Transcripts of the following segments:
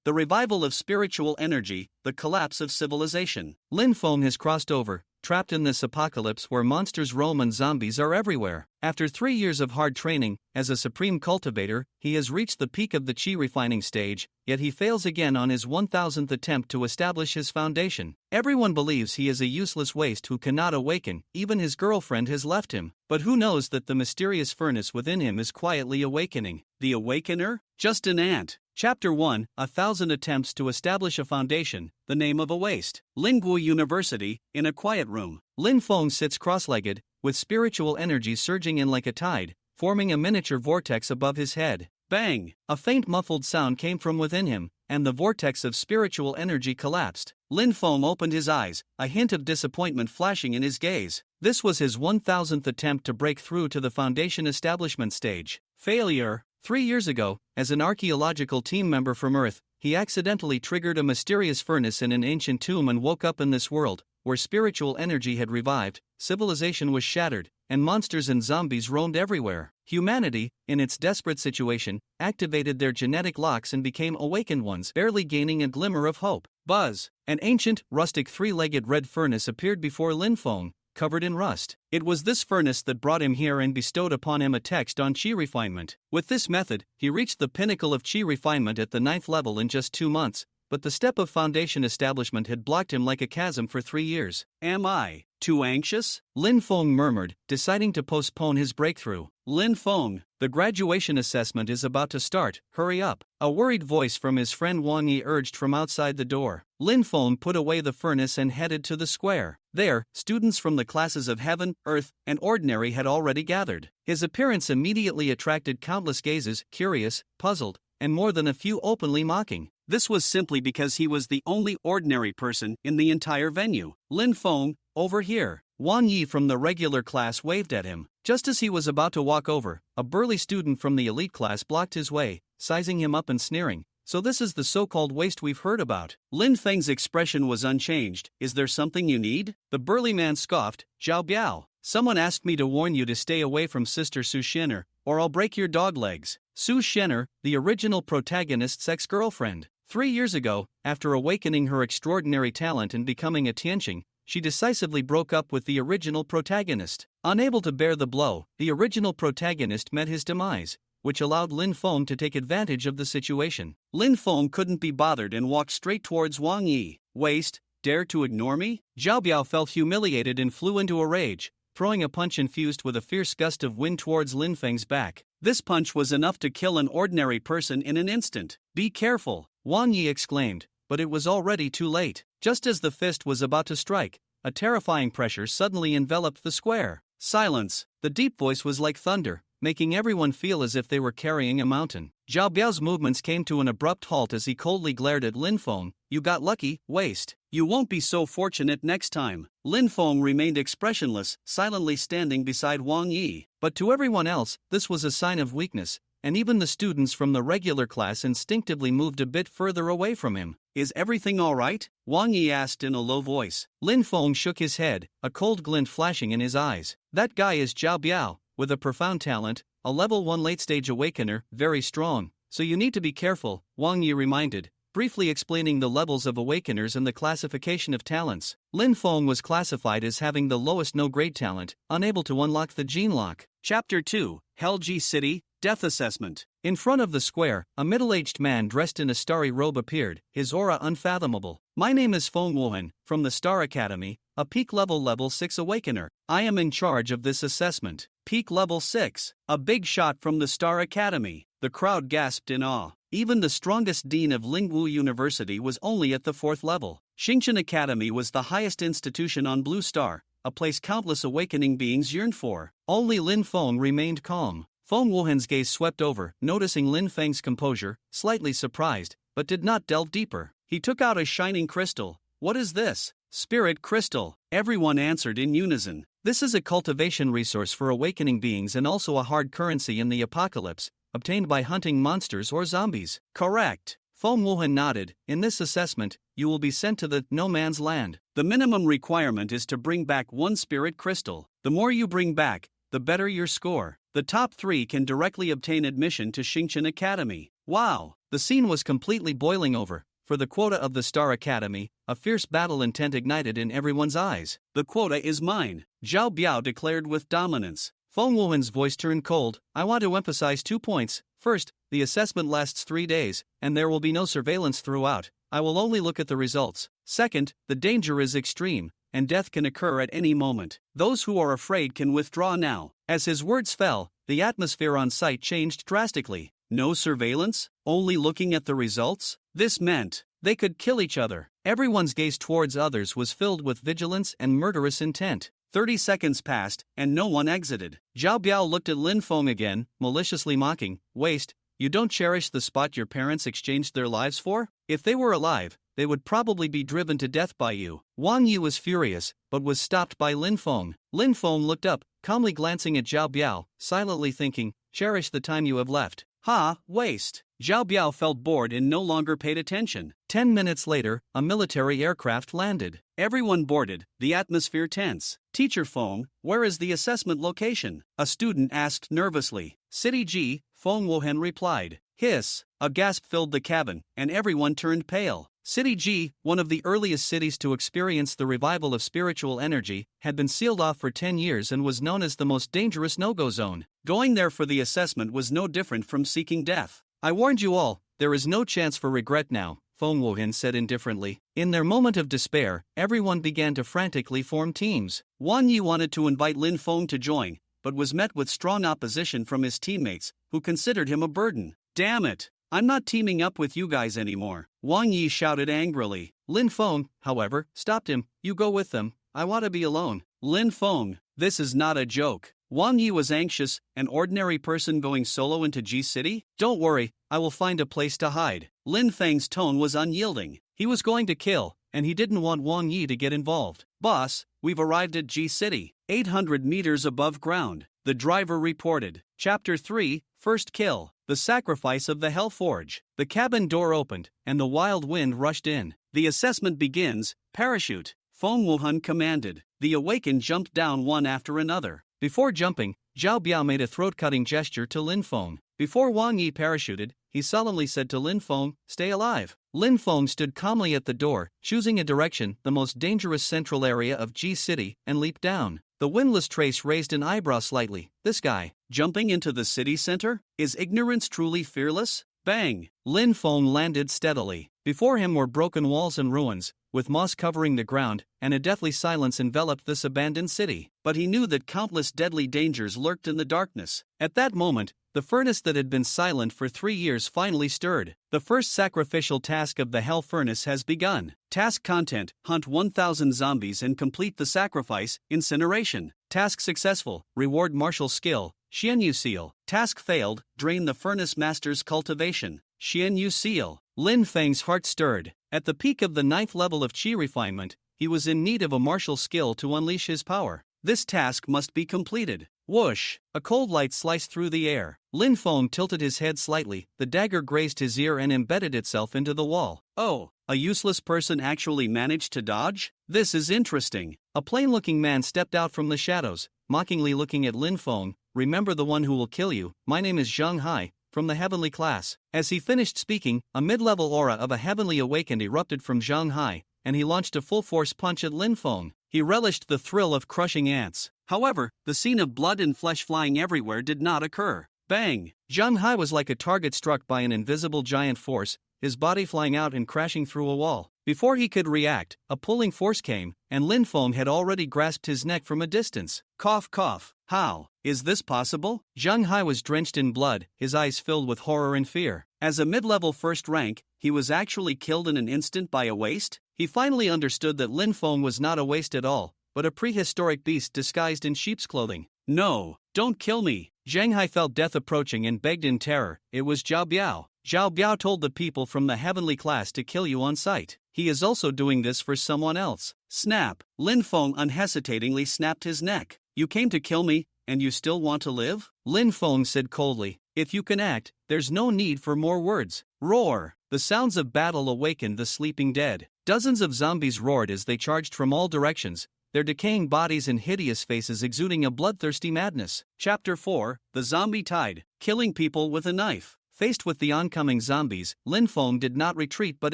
The revival of spiritual energy, the collapse of civilization. Lin Feng has crossed over, trapped in this apocalypse where monsters roam and zombies are everywhere. After 3 years of hard training, as a supreme cultivator, he has reached the peak of the chi refining stage, yet he fails again on his 1000th attempt to establish his foundation. Everyone believes he is a useless waste who cannot awaken, even his girlfriend has left him. But who knows that the mysterious furnace within him is quietly awakening? The Awakener? Just an ant. Chapter 1, 1000 Attempts to Establish a Foundation, the Name of a Waste. Lingwu University, in a quiet room. Lin Feng sits cross-legged, with spiritual energy surging in like a tide, forming a miniature vortex above his head. Bang! A faint muffled sound came from within him, and the vortex of spiritual energy collapsed. Lin Feng opened his eyes, a hint of disappointment flashing in his gaze. This was his 1000th attempt to break through to the foundation establishment stage. Failure. 3 years ago, as an archaeological team member from Earth, he accidentally triggered a mysterious furnace in an ancient tomb and woke up in this world, where spiritual energy had revived, civilization was shattered, and monsters and zombies roamed everywhere. Humanity, in its desperate situation, activated their genetic locks and became awakened ones, barely gaining a glimmer of hope. Buzz! An ancient, rustic three-legged red furnace appeared before Lin Feng, covered in rust. It was this furnace that brought him here and bestowed upon him a text on chi refinement. With this method, he reached the pinnacle of chi refinement at the 9th level in just 2 months, but the step of foundation establishment had blocked him like a chasm for 3 years. Am I too anxious? Lin Feng murmured, deciding to postpone his breakthrough. Lin Feng, the graduation assessment is about to start, hurry up. A worried voice from his friend Wang Yi urged from outside the door. Lin Feng put away the furnace and headed to the square. There, students from the classes of Heaven, Earth, and Ordinary had already gathered. His appearance immediately attracted countless gazes, curious, puzzled, and more than a few openly mocking. This was simply because he was the only ordinary person in the entire venue. Lin Feng, over here. Wang Yi from the regular class waved at him. Just as he was about to walk over, a burly student from the elite class blocked his way, sizing him up and sneering. So this is the so-called waste we've heard about. Lin Feng's expression was unchanged. Is there something you need? The burly man scoffed. Zhao Biao. Someone asked me to warn you to stay away from Sister Su Shenner, or I'll break your dog legs. Su Shenner, the original protagonist's ex-girlfriend. 3 years ago, after awakening her extraordinary talent and becoming a Tianqing, she decisively broke up with the original protagonist. Unable to bear the blow, the original protagonist met his demise, which allowed Lin Feng to take advantage of the situation. Lin Feng couldn't be bothered and walked straight towards Wang Yi. Waste, dare to ignore me? Zhao Biao felt humiliated and flew into a rage, throwing a punch infused with a fierce gust of wind towards Lin Feng's back. This punch was enough to kill an ordinary person in an instant. Be careful, Wang Yi exclaimed, but it was already too late. Just as the fist was about to strike, a terrifying pressure suddenly enveloped the square. Silence. The deep voice was like thunder, making everyone feel as if they were carrying a mountain. Zhao Biao's movements came to an abrupt halt as he coldly glared at Lin Feng. You got lucky, waste. You won't be so fortunate next time. Lin Feng remained expressionless, silently standing beside Wang Yi. But to everyone else, this was a sign of weakness, and even the students from the regular class instinctively moved a bit further away from him. Is everything all right? Wang Yi asked in a low voice. Lin Feng shook his head, a cold glint flashing in his eyes. That guy is Zhao Biao, with a profound talent, a level 1 late-stage awakener, very strong. So you need to be careful, Wang Yi reminded, briefly explaining the levels of awakeners and the classification of talents. Lin Feng was classified as having the lowest no-grade talent, unable to unlock the gene lock. Chapter 2, Helji City, Death Assessment. In front of the square, a middle-aged man dressed in a starry robe appeared, his aura unfathomable. My name is Feng Wuhan, from the Star Academy, a peak level 6 awakener. I am in charge of this assessment. Peak level 6. A big shot from the Star Academy. The crowd gasped in awe. Even the strongest dean of Lingwu University was only at the 4th level. Xingqian Academy was the highest institution on Blue Star, a place countless awakening beings yearned for. Only Lin Feng remained calm. Feng Wuhan's gaze swept over, noticing Lin Feng's composure, slightly surprised, but did not delve deeper. He took out a shining crystal. What is this? Spirit crystal. Everyone answered in unison. This is a cultivation resource for awakening beings and also a hard currency in the apocalypse, obtained by hunting monsters or zombies. Correct. Feng Wuhan nodded. In this assessment, you will be sent to the no man's land. The minimum requirement is to bring back 1 spirit crystal. The more you bring back, the better your score. The top 3 can directly obtain admission to Xingqian Academy. Wow! The scene was completely boiling over. For the quota of the Star Academy, a fierce battle intent ignited in everyone's eyes. "The quota is mine," Zhao Biao declared with dominance. Feng Wuhan's voice turned cold. "I want to emphasize 2 points. First, the assessment lasts 3 days, and there will be no surveillance throughout. I will only look at the results. Second, the danger is extreme, and death can occur at any moment. Those who are afraid can withdraw now." As his words fell, the atmosphere on site changed drastically. No surveillance, only looking at the results? This meant they could kill each other. Everyone's gaze towards others was filled with vigilance and murderous intent. 30 seconds passed, and no one exited. Zhao Biao looked at Lin Feng again, maliciously mocking. "Waste, you don't cherish the spot your parents exchanged their lives for? If they were alive, they would probably be driven to death by you." Wang Yi was furious, but was stopped by Lin Feng. Lin Feng looked up, calmly glancing at Zhao Biao, silently thinking, "Cherish the time you have left." "Ha, waste." Zhao Biao felt bored and no longer paid attention. 10 minutes later, a military aircraft landed. Everyone boarded, the atmosphere tense. "Teacher Feng, where is the assessment location?" a student asked nervously. "City G," Feng Wuhan replied. Hiss! A gasp filled the cabin, and everyone turned pale. City G, one of the earliest cities to experience the revival of spiritual energy, had been sealed off for 10 years and was known as the most dangerous no-go zone. Going there for the assessment was no different from seeking death. "I warned you all, there is no chance for regret now," Feng Wuhan said indifferently. In their moment of despair, everyone began to frantically form teams. Wang Yi wanted to invite Lin Feng to join, but was met with strong opposition from his teammates, who considered him a burden. "Damn it! I'm not teaming up with you guys anymore," Wang Yi shouted angrily. Lin Feng, however, stopped him. "You go with them, I want to be alone." "Lin Feng, this is not a joke." Wang Yi was anxious. "An ordinary person going solo into G City? Don't worry, I will find a place to hide." Lin Feng's tone was unyielding. He was going to kill, and he didn't want Wang Yi to get involved. "Boss, we've arrived at G City, 800 meters above ground," the driver reported. Chapter 3, First Kill. The Sacrifice of the Hellforge. The cabin door opened, and the wild wind rushed in. "The assessment begins, parachute," Feng Wuhan commanded. The awakened jumped down one after another. Before jumping, Zhao Biao made a throat-cutting gesture to Lin Feng. Before Wang Yi parachuted, he solemnly said to Lin Feng, "Stay alive." Lin Feng stood calmly at the door, choosing a direction, the most dangerous central area of G City, and leaped down. The windless trace raised an eyebrow slightly. "This guy, jumping into the city center? Is ignorance truly fearless?" Bang! Lin Feng landed steadily. Before him were broken walls and ruins, with moss covering the ground, and a deathly silence enveloped this abandoned city. But he knew that countless deadly dangers lurked in the darkness. At that moment, the furnace that had been silent for 3 years finally stirred. The first sacrificial task of the Hell Furnace has begun. Task content: hunt 1,000 zombies and complete the sacrifice, incineration. Task successful: reward martial skill, Xian Yu Seal. Task failed: drain the furnace master's cultivation, Xian Yu Seal. Lin Feng's heart stirred. At the peak of the 9th level of Qi refinement, he was in need of a martial skill to unleash his power. This task must be completed. Whoosh! A cold light sliced through the air. Lin Feng tilted his head slightly, the dagger grazed his ear and embedded itself into the wall. "Oh, a useless person actually managed to dodge? This is interesting." A plain-looking man stepped out from the shadows, mockingly looking at Lin Feng. "Remember the one who will kill you. My name is Zhang Hai, from the heavenly class." As he finished speaking, a mid-level aura of a heavenly awakened erupted from Zhang Hai, and he launched a full-force punch at Lin Feng. He relished the thrill of crushing ants. However, the scene of blood and flesh flying everywhere did not occur. Bang! Zhang Hai was like a target struck by an invisible giant force, his body flying out and crashing through a wall. Before he could react, a pulling force came, and Lin Feng had already grasped his neck from a distance. Cough cough. How is this possible? Zhang Hai was drenched in blood, his eyes filled with horror and fear. As a mid-level first rank, he was actually killed in an instant by a waste? He finally understood that Lin Feng was not a waste at all, but a prehistoric beast disguised in sheep's clothing. "No, don't kill me." Zhang Hai felt death approaching and begged in terror. It was Zhao Biao. Zhao Biao told the people from the heavenly class to kill you on sight. He is also doing this for someone else. Snap! Lin Feng unhesitatingly snapped his neck. "You came to kill me, and you still want to live?" Lin Feng said coldly. "If you can act, there's no need for more words." Roar! The sounds of battle awakened the sleeping dead. Dozens of zombies roared as they charged from all directions, their decaying bodies and hideous faces exuding a bloodthirsty madness. Chapter 4, The Zombie Tide. Killing people with a knife. Faced with the oncoming zombies, Lin Feng did not retreat but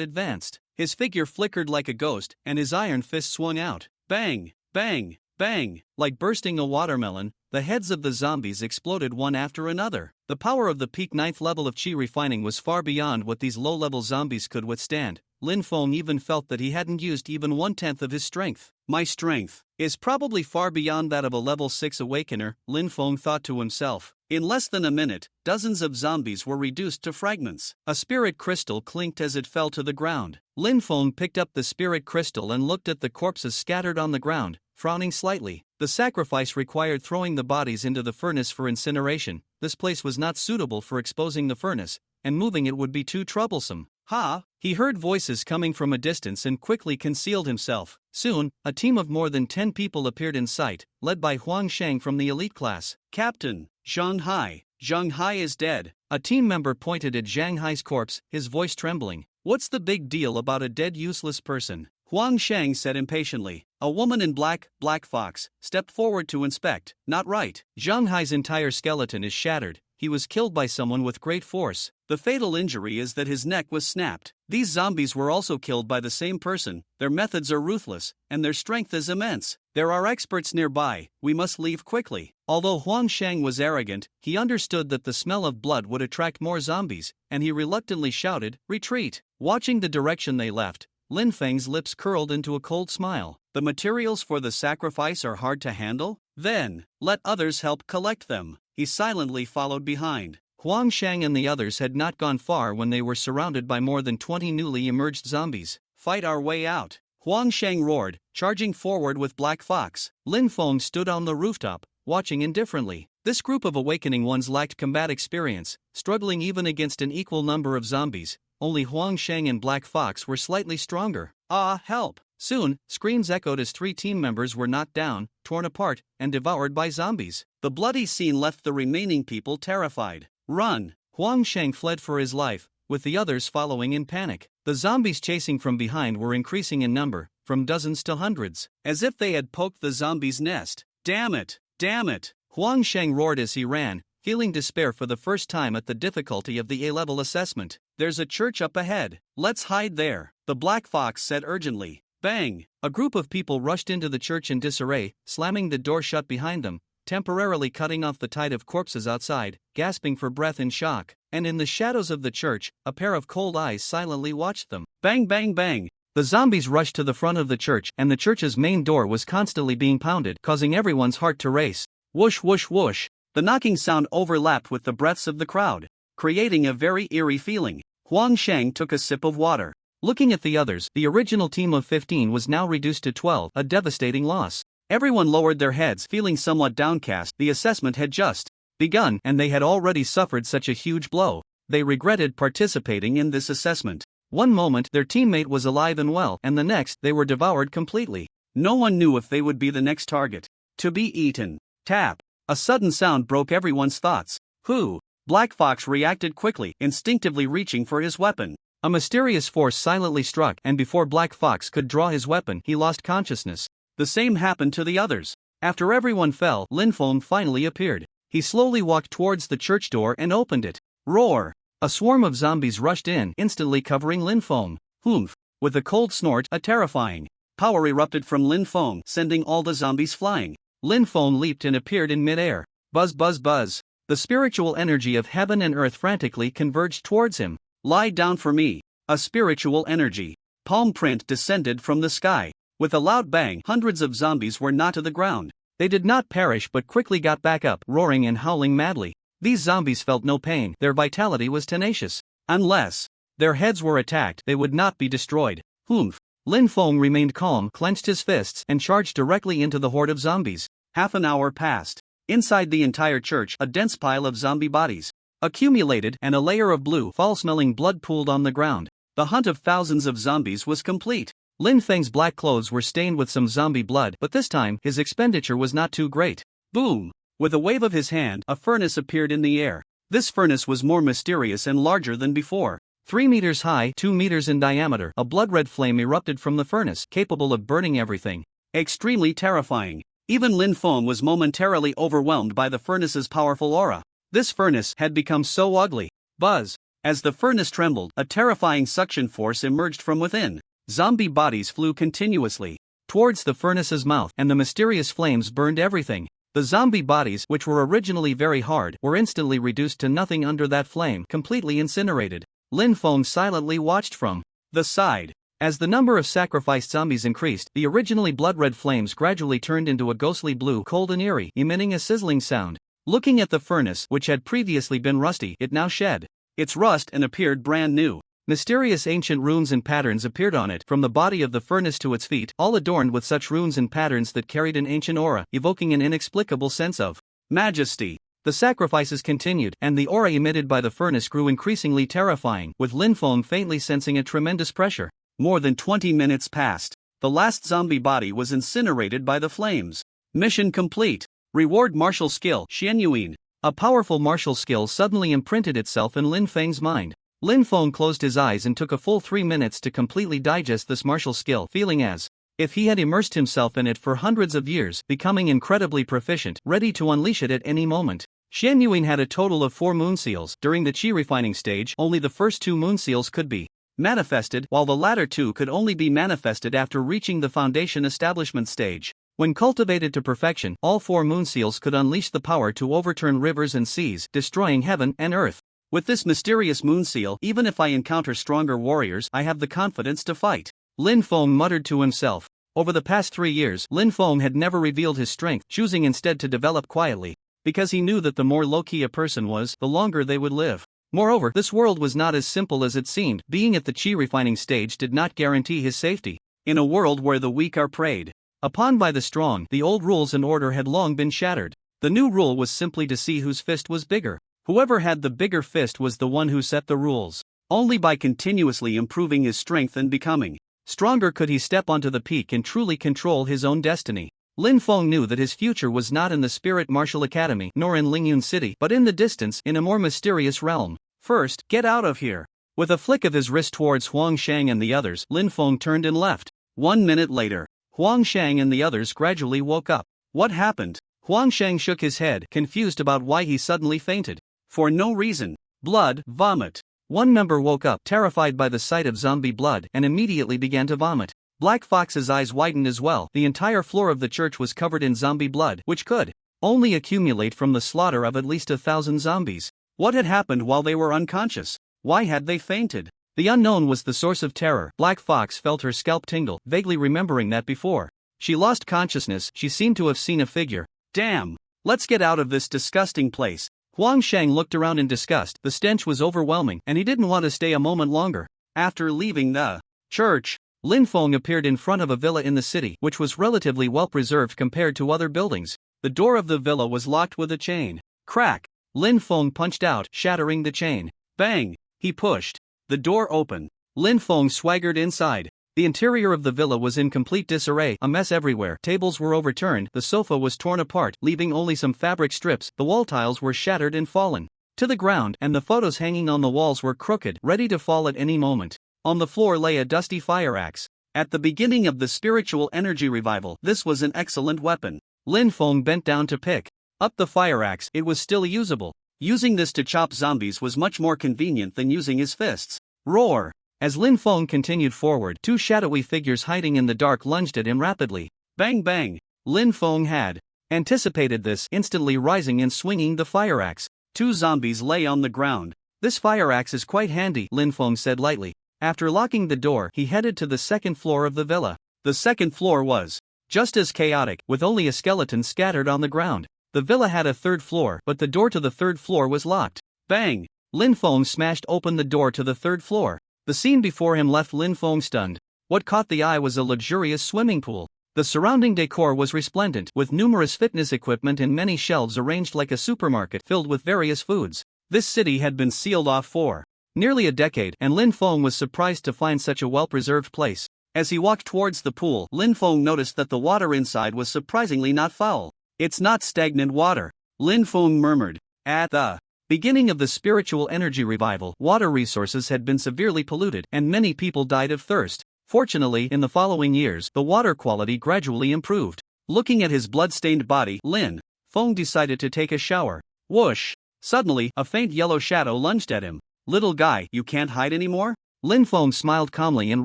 advanced. His figure flickered like a ghost, and his iron fist swung out. Bang! Bang! Bang! Like bursting a watermelon, the heads of the zombies exploded one after another. The power of the peak 9th level of chi refining was far beyond what these low-level zombies could withstand. Lin Feng even felt that he hadn't used even 1/10 of his strength. My strength is probably far beyond that of a level 6 awakener, Lin Feng thought to himself. In less than a minute, dozens of zombies were reduced to fragments. A spirit crystal clinked as it fell to the ground. Lin Feng picked up the spirit crystal and looked at the corpses scattered on the ground, frowning slightly. The sacrifice required throwing the bodies into the furnace for incineration. This place was not suitable for exposing the furnace, and moving it would be too troublesome. Ha! He heard voices coming from a distance and quickly concealed himself. Soon, a team of more than 10 people appeared in sight, led by Huang Sheng from the elite class. Captain, Zhang Hai. Zhang Hai is dead. A team member pointed at Zhang Hai's corpse, his voice trembling. What's the big deal about a dead useless person? Huang Sheng said impatiently. A woman in black fox, stepped forward to inspect. Not right. Zhang Hai's entire skeleton is shattered. He was killed by someone with great force. The fatal injury is that his neck was snapped. These zombies were also killed by the same person. Their methods are ruthless, and their strength is immense. There are experts nearby. We must leave quickly. Although Huang Sheng was arrogant, he understood that the smell of blood would attract more zombies, and he reluctantly shouted, "Retreat!" Watching the direction they left, Lin Feng's lips curled into a cold smile. The materials for the sacrifice are hard to handle? Then, let others help collect them. He silently followed behind. Huang Sheng and the others had not gone far when they were surrounded by more than 20 newly emerged zombies. Fight our way out. Huang Sheng roared, charging forward with Black Fox. Lin Feng stood on the rooftop, watching indifferently. This group of awakening ones lacked combat experience, struggling even against an equal number of zombies. Only Huang Sheng and Black Fox were slightly stronger. Ah, help! Soon, screams echoed as 3 team members were knocked down, torn apart, and devoured by zombies. The bloody scene left the remaining people terrified. Run! Huang Sheng fled for his life, with the others following in panic. The zombies chasing from behind were increasing in number, from dozens to hundreds, as if they had poked the zombies' nest. Damn it! Damn it! Huang Sheng roared as he ran, feeling despair for the first time at the difficulty of the A-level assessment. There's a church up ahead. Let's hide there, the Black Fox said urgently. Bang! A group of people rushed into the church in disarray, slamming the door shut behind them, temporarily cutting off the tide of corpses outside, gasping for breath in shock. And in the shadows of the church, a pair of cold eyes silently watched them. Bang bang bang! The zombies rushed to the front of the church, and the church's main door was constantly being pounded, causing everyone's heart to race. Whoosh whoosh whoosh! The knocking sound overlapped with the breaths of the crowd, creating a very eerie feeling. Huang Sheng took a sip of water. Looking at the others, the original team of 15 was now reduced to 12, a devastating loss. Everyone lowered their heads, feeling somewhat downcast. The assessment had just begun, and they had already suffered such a huge blow. They regretted participating in this assessment. One moment their teammate was alive and well, and the next they were devoured completely. No one knew if they would be the next target to be eaten. Tap! A sudden sound broke everyone's thoughts. Who? Black Fox reacted quickly, instinctively reaching for his weapon. A mysterious force silently struck, and before Black Fox could draw his weapon, he lost consciousness. The same happened to the others. After everyone fell, Lin Feng finally appeared. He slowly walked towards the church door and opened it. Roar! A swarm of zombies rushed in, instantly covering Lin Feng. Humph! With a cold snort, a terrifying power erupted from Lin Feng, sending all the zombies flying. Lin Feng leaped and appeared in midair. Buzz buzz buzz! The spiritual energy of heaven and earth frantically converged towards him. Lie down for me. A spiritual energy palm print descended from the sky. With a loud bang, hundreds of zombies were knocked to the ground. They did not perish but quickly got back up, roaring and howling madly. These zombies felt no pain, their vitality was tenacious. Unless their heads were attacked, they would not be destroyed. Humph! Lin Feng remained calm, clenched his fists, and charged directly into the horde of zombies. Half an hour passed. Inside the entire church, a dense pile of zombie bodies accumulated, and a layer of blue, foul-smelling blood pooled on the ground. The hunt of thousands of zombies was complete. Lin Feng's black clothes were stained with some zombie blood, but this time, his expenditure was not too great. Boom! With a wave of his hand, a furnace appeared in the air. This furnace was more mysterious and larger than before. 3 meters high, 2 meters in diameter, a blood-red flame erupted from the furnace, capable of burning everything. Extremely terrifying. Even Lin Feng was momentarily overwhelmed by the furnace's powerful aura. This furnace had become so ugly Buzz. As the furnace trembled, a terrifying suction force emerged from within. Zombie bodies flew continuously towards the furnace's mouth, and the mysterious flames burned everything. The zombie bodies, which were originally very hard, were instantly reduced to nothing under that flame, completely incinerated. Lin Feng silently watched from the side. As the number of sacrificed zombies increased, the originally blood-red flames gradually turned into a ghostly blue, cold and eerie, emitting a sizzling sound. Looking at the furnace, which had previously been rusty, it now shed its rust and appeared brand new. Mysterious ancient runes and patterns appeared on it, from the body of the furnace to its feet, all adorned with such runes and patterns that carried an ancient aura, evoking an inexplicable sense of majesty. The sacrifices continued, and the aura emitted by the furnace grew increasingly terrifying, with Lin Feng faintly sensing a tremendous pressure. More than 20 minutes passed. The last zombie body was incinerated by the flames. Mission complete. Reward martial skill, Xianyuan. A powerful martial skill suddenly imprinted itself in Lin Feng's mind. Lin Feng closed his eyes and took a full 3 minutes to completely digest this martial skill, feeling as if he had immersed himself in it for hundreds of years, becoming incredibly proficient, ready to unleash it at any moment. Xianyuan had a total of 4 moon seals. During the chi refining stage, only the first 2 moon seals could be manifested, while the latter 2 could only be manifested after reaching the foundation establishment stage. When cultivated to perfection, all 4 moon seals could unleash the power to overturn rivers and seas, destroying heaven and earth. With this mysterious moon seal, even if I encounter stronger warriors, I have the confidence to fight. Lin Feng muttered to himself. Over the past 3 years, Lin Feng had never revealed his strength, choosing instead to develop quietly, because he knew that the more low-key a person was, the longer they would live. Moreover, this world was not as simple as it seemed. Being at the chi refining stage did not guarantee his safety. In a world where the weak are preyed upon by the strong, the old rules and order had long been shattered. The new rule was simply to see whose fist was bigger. Whoever had the bigger fist was the one who set the rules. Only by continuously improving his strength and becoming stronger could he step onto the peak and truly control his own destiny. Lin Feng knew that his future was not in the Spirit Martial Academy, nor in Lingyun City, but in the distance, in a more mysterious realm. First, get out of here. With a flick of his wrist towards Huang Shang and the others, Lin Feng turned and left. 1 minute later, Huang Shang and the others gradually woke up. What happened? Huang Shang shook his head, confused about why he suddenly fainted. For no reason. Blood, vomit. One member woke up, terrified by the sight of zombie blood, and immediately began to vomit. Black Fox's eyes widened as well. The entire floor of the church was covered in zombie blood, which could only accumulate from the slaughter of at least 1,000 zombies. What had happened while they were unconscious? Why had they fainted? The unknown was the source of terror. Black Fox felt her scalp tingle, vaguely remembering that before she lost consciousness, she seemed to have seen a figure. Damn! Let's get out of this disgusting place. Huang Shang looked around in disgust. The stench was overwhelming, and he didn't want to stay a moment longer. After leaving the church, Lin Feng appeared in front of a villa in the city, which was relatively well preserved compared to other buildings. The door of the villa was locked with a chain. Crack! Lin Feng punched out, shattering the chain. Bang! He pushed the door open. Lin Feng swaggered inside. The interior of the villa was in complete disarray, a mess everywhere. Tables were overturned, the sofa was torn apart, leaving only some fabric strips, the wall tiles were shattered and fallen to the ground, and the photos hanging on the walls were crooked, ready to fall at any moment. On the floor lay a dusty fire axe. At the beginning of the spiritual energy revival, this was an excellent weapon. Lin Feng bent down to pick up the fire axe. It was still usable. Using this to chop zombies was much more convenient than using his fists. Roar! As Lin Feng continued forward, 2 shadowy figures hiding in the dark lunged at him rapidly. Bang bang! Lin Feng had anticipated this, instantly rising and swinging the fire axe. 2 zombies lay on the ground. This fire axe is quite handy, Lin Feng said lightly. After locking the door, he headed to the second floor of the villa. The second floor was just as chaotic, with only a skeleton scattered on the ground. The villa had a 3rd floor, but the door to the 3rd floor was locked. Bang! Lin Feng smashed open the door to the 3rd floor. The scene before him left Lin Feng stunned. What caught the eye was a luxurious swimming pool. The surrounding decor was resplendent, with numerous fitness equipment and many shelves arranged like a supermarket filled with various foods. This city had been sealed off for nearly a decade, and Lin Feng was surprised to find such a well-preserved place. As he walked towards the pool, Lin Feng noticed that the water inside was surprisingly not foul. It's not stagnant water, Lin Feng murmured. At the beginning of the spiritual energy revival, water resources had been severely polluted, and many people died of thirst. Fortunately, in the following years, the water quality gradually improved. Looking at his blood-stained body, Lin Feng decided to take a shower. Whoosh! Suddenly, a faint yellow shadow lunged at him. Little guy, you can't hide anymore? Linfeng smiled calmly and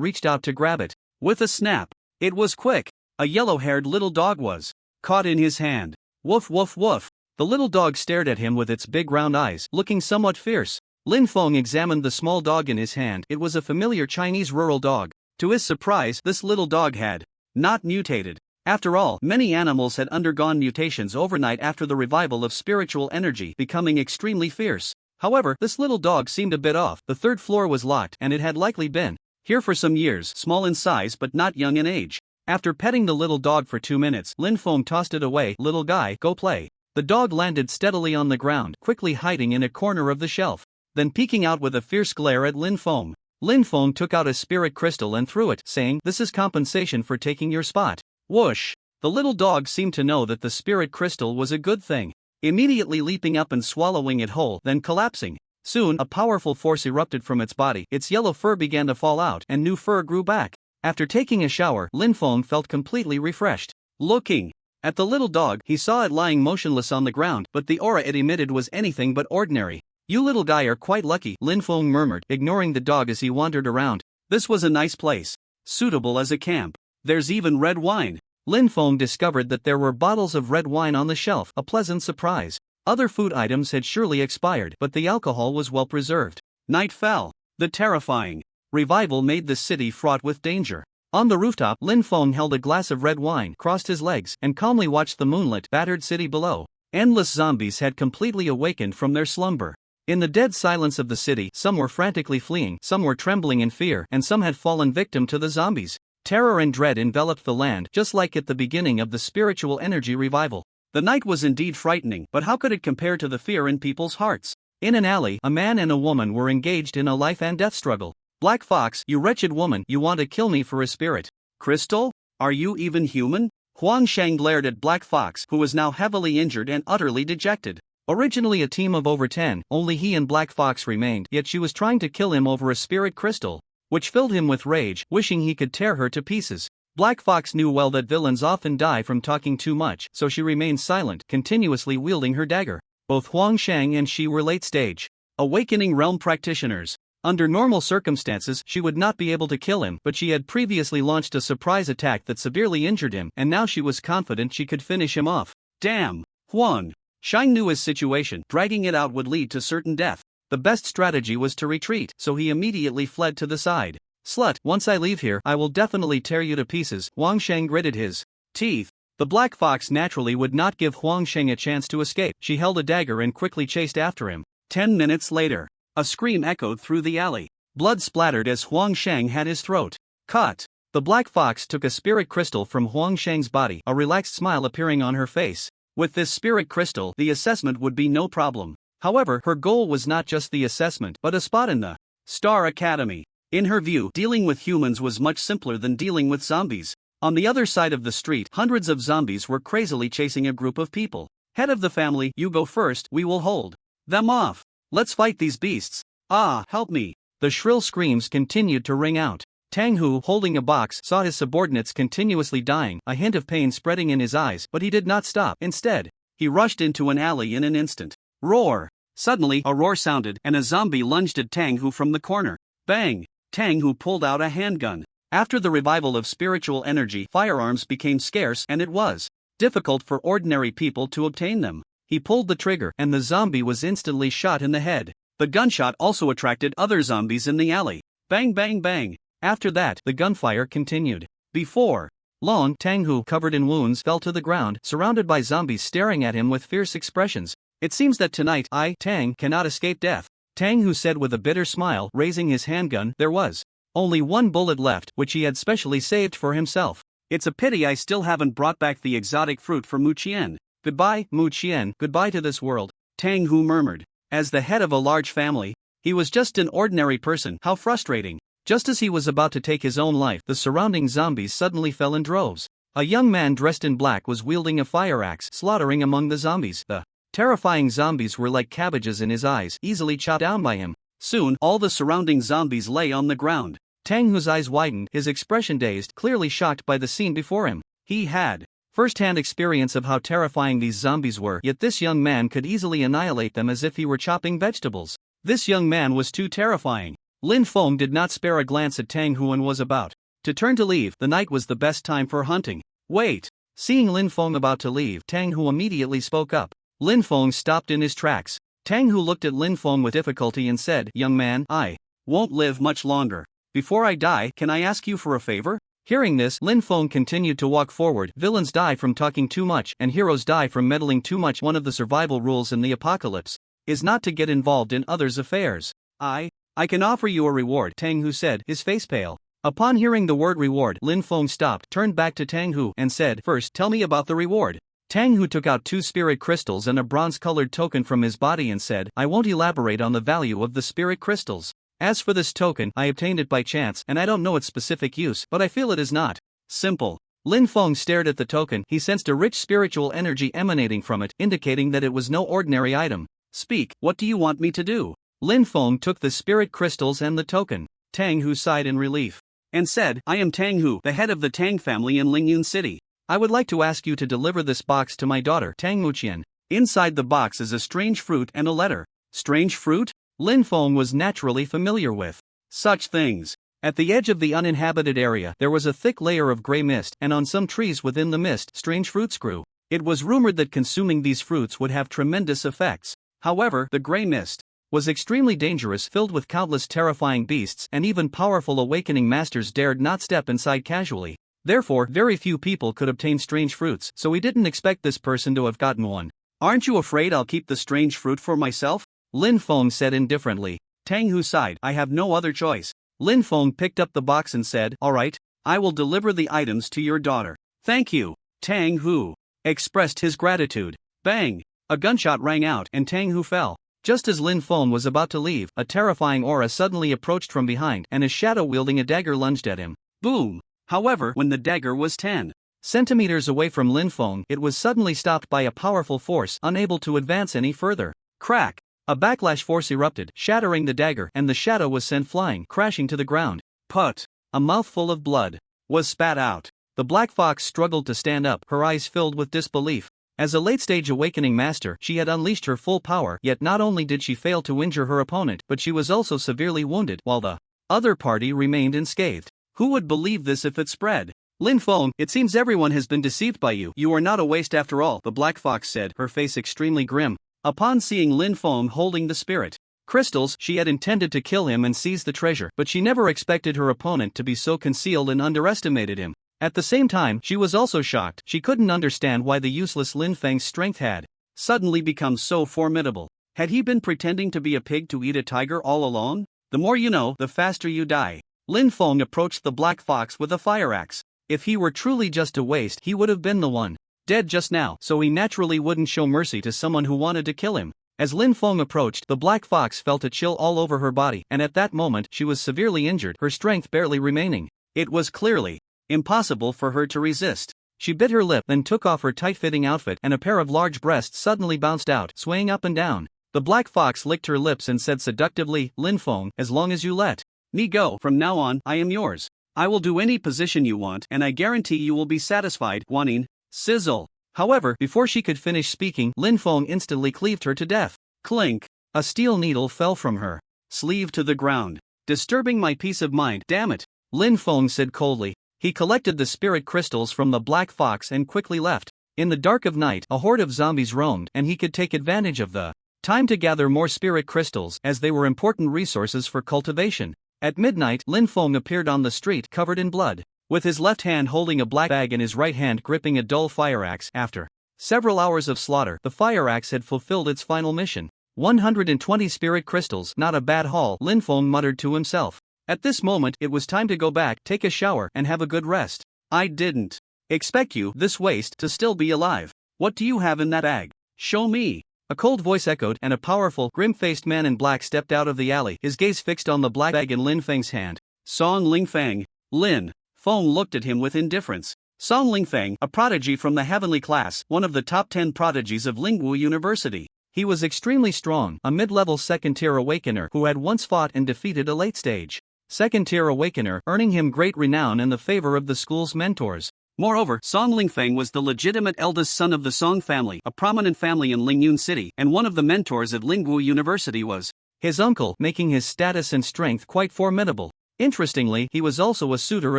reached out to grab it. With a snap. It was quick. A yellow-haired little dog was caught in his hand. Woof woof woof. The little dog stared at him with its big round eyes, looking somewhat fierce. Linfeng examined the small dog in his hand. It was a familiar Chinese rural dog. To his surprise, this little dog had not mutated. After all, many animals had undergone mutations overnight after the revival of spiritual energy, becoming extremely fierce. However, this little dog seemed a bit off. The third floor was locked, and it had likely been here for some years, small in size but not young in age. After petting the little dog for 2 minutes, Linfeng tossed it away. Little guy, go play. The dog landed steadily on the ground, quickly hiding in a corner of the shelf, then peeking out with a fierce glare at Linfeng. Linfeng took out a spirit crystal and threw it, saying, "This is compensation for taking your spot." Whoosh! The little dog seemed to know that the spirit crystal was a good thing, immediately leaping up and swallowing it whole, then collapsing. Soon, a powerful force erupted from its body. Its yellow fur began to fall out, and new fur grew back. After taking a shower, Linfeng felt completely refreshed. Looking at the little dog, he saw it lying motionless on the ground, but the aura it emitted was anything but ordinary. "You little guy are quite lucky," Linfeng murmured, ignoring the dog as he wandered around. "This was a nice place. Suitable as a camp. There's even red wine." Linfeng discovered that there were bottles of red wine on the shelf, a pleasant surprise. Other food items had surely expired, but the alcohol was well preserved. Night fell. The terrifying revival made the city fraught with danger. On the rooftop, Linfeng held a glass of red wine, crossed his legs, and calmly watched the moonlit, battered city below. Endless zombies had completely awakened from their slumber. In the dead silence of the city, some were frantically fleeing, some were trembling in fear, and some had fallen victim to the zombies. Terror and dread enveloped the land, just like at the beginning of the spiritual energy revival. The night was indeed frightening, but how could it compare to the fear in people's hearts? In an alley, a man and a woman were engaged in a life and death struggle. "Black Fox, you wretched woman, you want to kill me for a spirit crystal? Are you even human?" Huang Shang glared at Black Fox, who was now heavily injured and utterly dejected. Originally a team of over 10, only he and Black Fox remained, yet she was trying to kill him over a spirit crystal, which filled him with rage, wishing he could tear her to pieces. Black Fox knew well that villains often die from talking too much, so she remained silent, continuously wielding her dagger. Both Huang Shang and she were late-stage awakening realm practitioners. Under normal circumstances, she would not be able to kill him, but she had previously launched a surprise attack that severely injured him, and now she was confident she could finish him off. Damn! Huang Shang knew his situation. Dragging it out would lead to certain death. The best strategy was to retreat, so he immediately fled to the side. "Slut, once I leave here, I will definitely tear you to pieces." Huang Shang gritted his teeth. The Black Fox naturally would not give Huang Shang a chance to escape. She held a dagger and quickly chased after him. 10 minutes later, a scream echoed through the alley. Blood splattered as Huang Shang had his throat cut. The Black Fox took a spirit crystal from Huang Shang's body, a relaxed smile appearing on her face. With this spirit crystal, the assessment would be no problem. However, her goal was not just the assessment, but a spot in the Star Academy. In her view, dealing with humans was much simpler than dealing with zombies. On the other side of the street, hundreds of zombies were crazily chasing a group of people. "Head of the family, you go first, we will hold them off. Let's fight these beasts. Ah, help me." The shrill screams continued to ring out. Tang, who, holding a box, saw his subordinates continuously dying, a hint of pain spreading in his eyes, but he did not stop. Instead, he rushed into an alley in an instant. Roar! Suddenly, a roar sounded, and a zombie lunged at Tang, who from the corner. Bang! Tang, who pulled out a handgun. After the revival of spiritual energy, firearms became scarce, and it was difficult for ordinary people to obtain them. He pulled the trigger, and the zombie was instantly shot in the head. The gunshot also attracted other zombies in the alley. Bang bang bang! After that, the gunfire continued. Before long, Tang, who, covered in wounds, fell to the ground, surrounded by zombies staring at him with fierce expressions. "It seems that tonight I, Tang, cannot escape death." Tang, who said with a bitter smile, raising his handgun. There was only one bullet left, which he had specially saved for himself. "It's a pity I still haven't brought back the exotic fruit for Mu Qian. Goodbye, Mu Qian, goodbye to this world," Tang, who murmured. As the head of a large family, he was just an ordinary person. How frustrating. Just as he was about to take his own life, the surrounding zombies suddenly fell in droves. A young man dressed in black was wielding a fire axe, slaughtering among the zombies. The terrifying zombies were like cabbages in his eyes, easily chopped down by him. Soon, all the surrounding zombies lay on the ground. Tang, whose eyes widened, his expression dazed, clearly shocked by the scene before him. He had first-hand experience of how terrifying these zombies were, yet this young man could easily annihilate them as if he were chopping vegetables. This young man was too terrifying. Lin Feng did not spare a glance at Tang Hu and was about to turn to leave. The night was the best time for hunting. Wait! Seeing Lin Feng about to leave, Tang Hu immediately spoke up. Lin Feng stopped in his tracks. Tang Hu looked at Lin Feng with difficulty and said, "Young man, I won't live much longer. Before I die, can I ask you for a favor?" Hearing this, Lin Feng continued to walk forward. Villains die from talking too much and heroes die from meddling too much. One of the survival rules in the apocalypse is not to get involved in others' affairs. I can offer you a reward, Tang Hu said, his face pale. Upon hearing the word reward, Lin Feng stopped, turned back to Tang Hu, and said, "First, tell me about the reward." Tang Hu took out 2 spirit crystals and a bronze-colored token from his body and said, "I won't elaborate on the value of the spirit crystals. As for this token, I obtained it by chance and I don't know its specific use, but I feel it is not simple." Lin Feng stared at the token. He sensed a rich spiritual energy emanating from it, indicating that it was no ordinary item. "Speak, what do you want me to do?" Lin Feng took the spirit crystals and the token. Tang Hu sighed in relief and said, "I am Tang Hu, the head of the Tang family in Lingyun City. I would like to ask you to deliver this box to my daughter, Tang Muqian. Inside the box is a strange fruit and a letter." Strange fruit? Lin Feng was naturally familiar with such things. At the edge of the uninhabited area, there was a thick layer of gray mist, and on some trees within the mist, strange fruits grew. It was rumored that consuming these fruits would have tremendous effects. However, the gray mist was extremely dangerous, filled with countless terrifying beasts, and even powerful awakening masters dared not step inside casually. Therefore, very few people could obtain strange fruits, so we didn't expect this person to have gotten one. "Aren't you afraid I'll keep the strange fruit for myself?" Lin Feng said indifferently. Tang Hu sighed, "I have no other choice." Lin Feng picked up the box and said, "All right, I will deliver the items to your daughter." "Thank you." Tang Hu expressed his gratitude. Bang! A gunshot rang out and Tang Hu fell. Just as Lin Feng was about to leave, a terrifying aura suddenly approached from behind and a shadow wielding a dagger lunged at him. Boom! However, when the dagger was 10 centimeters away from Lin Feng, it was suddenly stopped by a powerful force, unable to advance any further. Crack! A backlash force erupted, shattering the dagger, and the shadow was sent flying, crashing to the ground. Put! A mouthful of blood was spat out. The black fox struggled to stand up, her eyes filled with disbelief. As a late-stage awakening master, she had unleashed her full power, yet not only did she fail to injure her opponent, but she was also severely wounded, while the other party remained unscathed. Who would believe this if it spread? "Lin Feng, it seems everyone has been deceived by you. You are not a waste after all," the black fox said, her face extremely grim. Upon seeing Lin Feng holding the spirit crystals, she had intended to kill him and seize the treasure, but she never expected her opponent to be so concealed and underestimated him. At the same time, she was also shocked. She couldn't understand why the useless Lin Feng's strength had suddenly become so formidable. Had he been pretending to be a pig to eat a tiger all along? The more you know, the faster you die. Lin Feng approached the black fox with a fire axe. If he were truly just a waste, he would have been the one dead just now, so he naturally wouldn't show mercy to someone who wanted to kill him. As Lin Feng approached, the black fox felt a chill all over her body, and at that moment she was severely injured, her strength barely remaining. It was clearly impossible for her to resist. She bit her lip, then took off her tight-fitting outfit, and a pair of large breasts suddenly bounced out, swaying up and down. The black fox licked her lips and said seductively, "Lin Feng, as long as you let me go, from now on, I am yours. I will do any position you want, and I guarantee you will be satisfied." Guanin. Sizzle. However, before she could finish speaking, Lin Feng instantly cleaved her to death. Clink. A steel needle fell from her sleeve to the ground. "Disturbing my peace of mind, damn it," Lin Feng said coldly. He collected the spirit crystals from the black fox and quickly left. In the dark of night, a horde of zombies roamed, and he could take advantage of the time to gather more spirit crystals, as they were important resources for cultivation. At midnight, Lin Feng appeared on the street covered in blood, with his left hand holding a black bag and his right hand gripping a dull fire axe. After several hours of slaughter, the fire axe had fulfilled its final mission. 120 spirit crystals, not a bad haul, Lin Feng muttered to himself. At this moment, it was time to go back, take a shower, and have a good rest. "I didn't expect you, this waste, to still be alive. What do you have in that bag? Show me." A cold voice echoed, and a powerful, grim-faced man in black stepped out of the alley, his gaze fixed on the black bag in Lin Feng's hand. "Song Lingfeng." Lin Feng looked at him with indifference. Song Lingfeng, a prodigy from the heavenly class, one of the top 10 prodigies of Lingu University. He was extremely strong, a mid-level second-tier awakener who had once fought and defeated a late-stage second-tier awakener, earning him great renown and the favor of the school's mentors. Moreover, Song Lingfeng was the legitimate eldest son of the Song family, a prominent family in Lingyun City, and one of the mentors at Lingu University was his uncle, making his status and strength quite formidable. Interestingly, he was also a suitor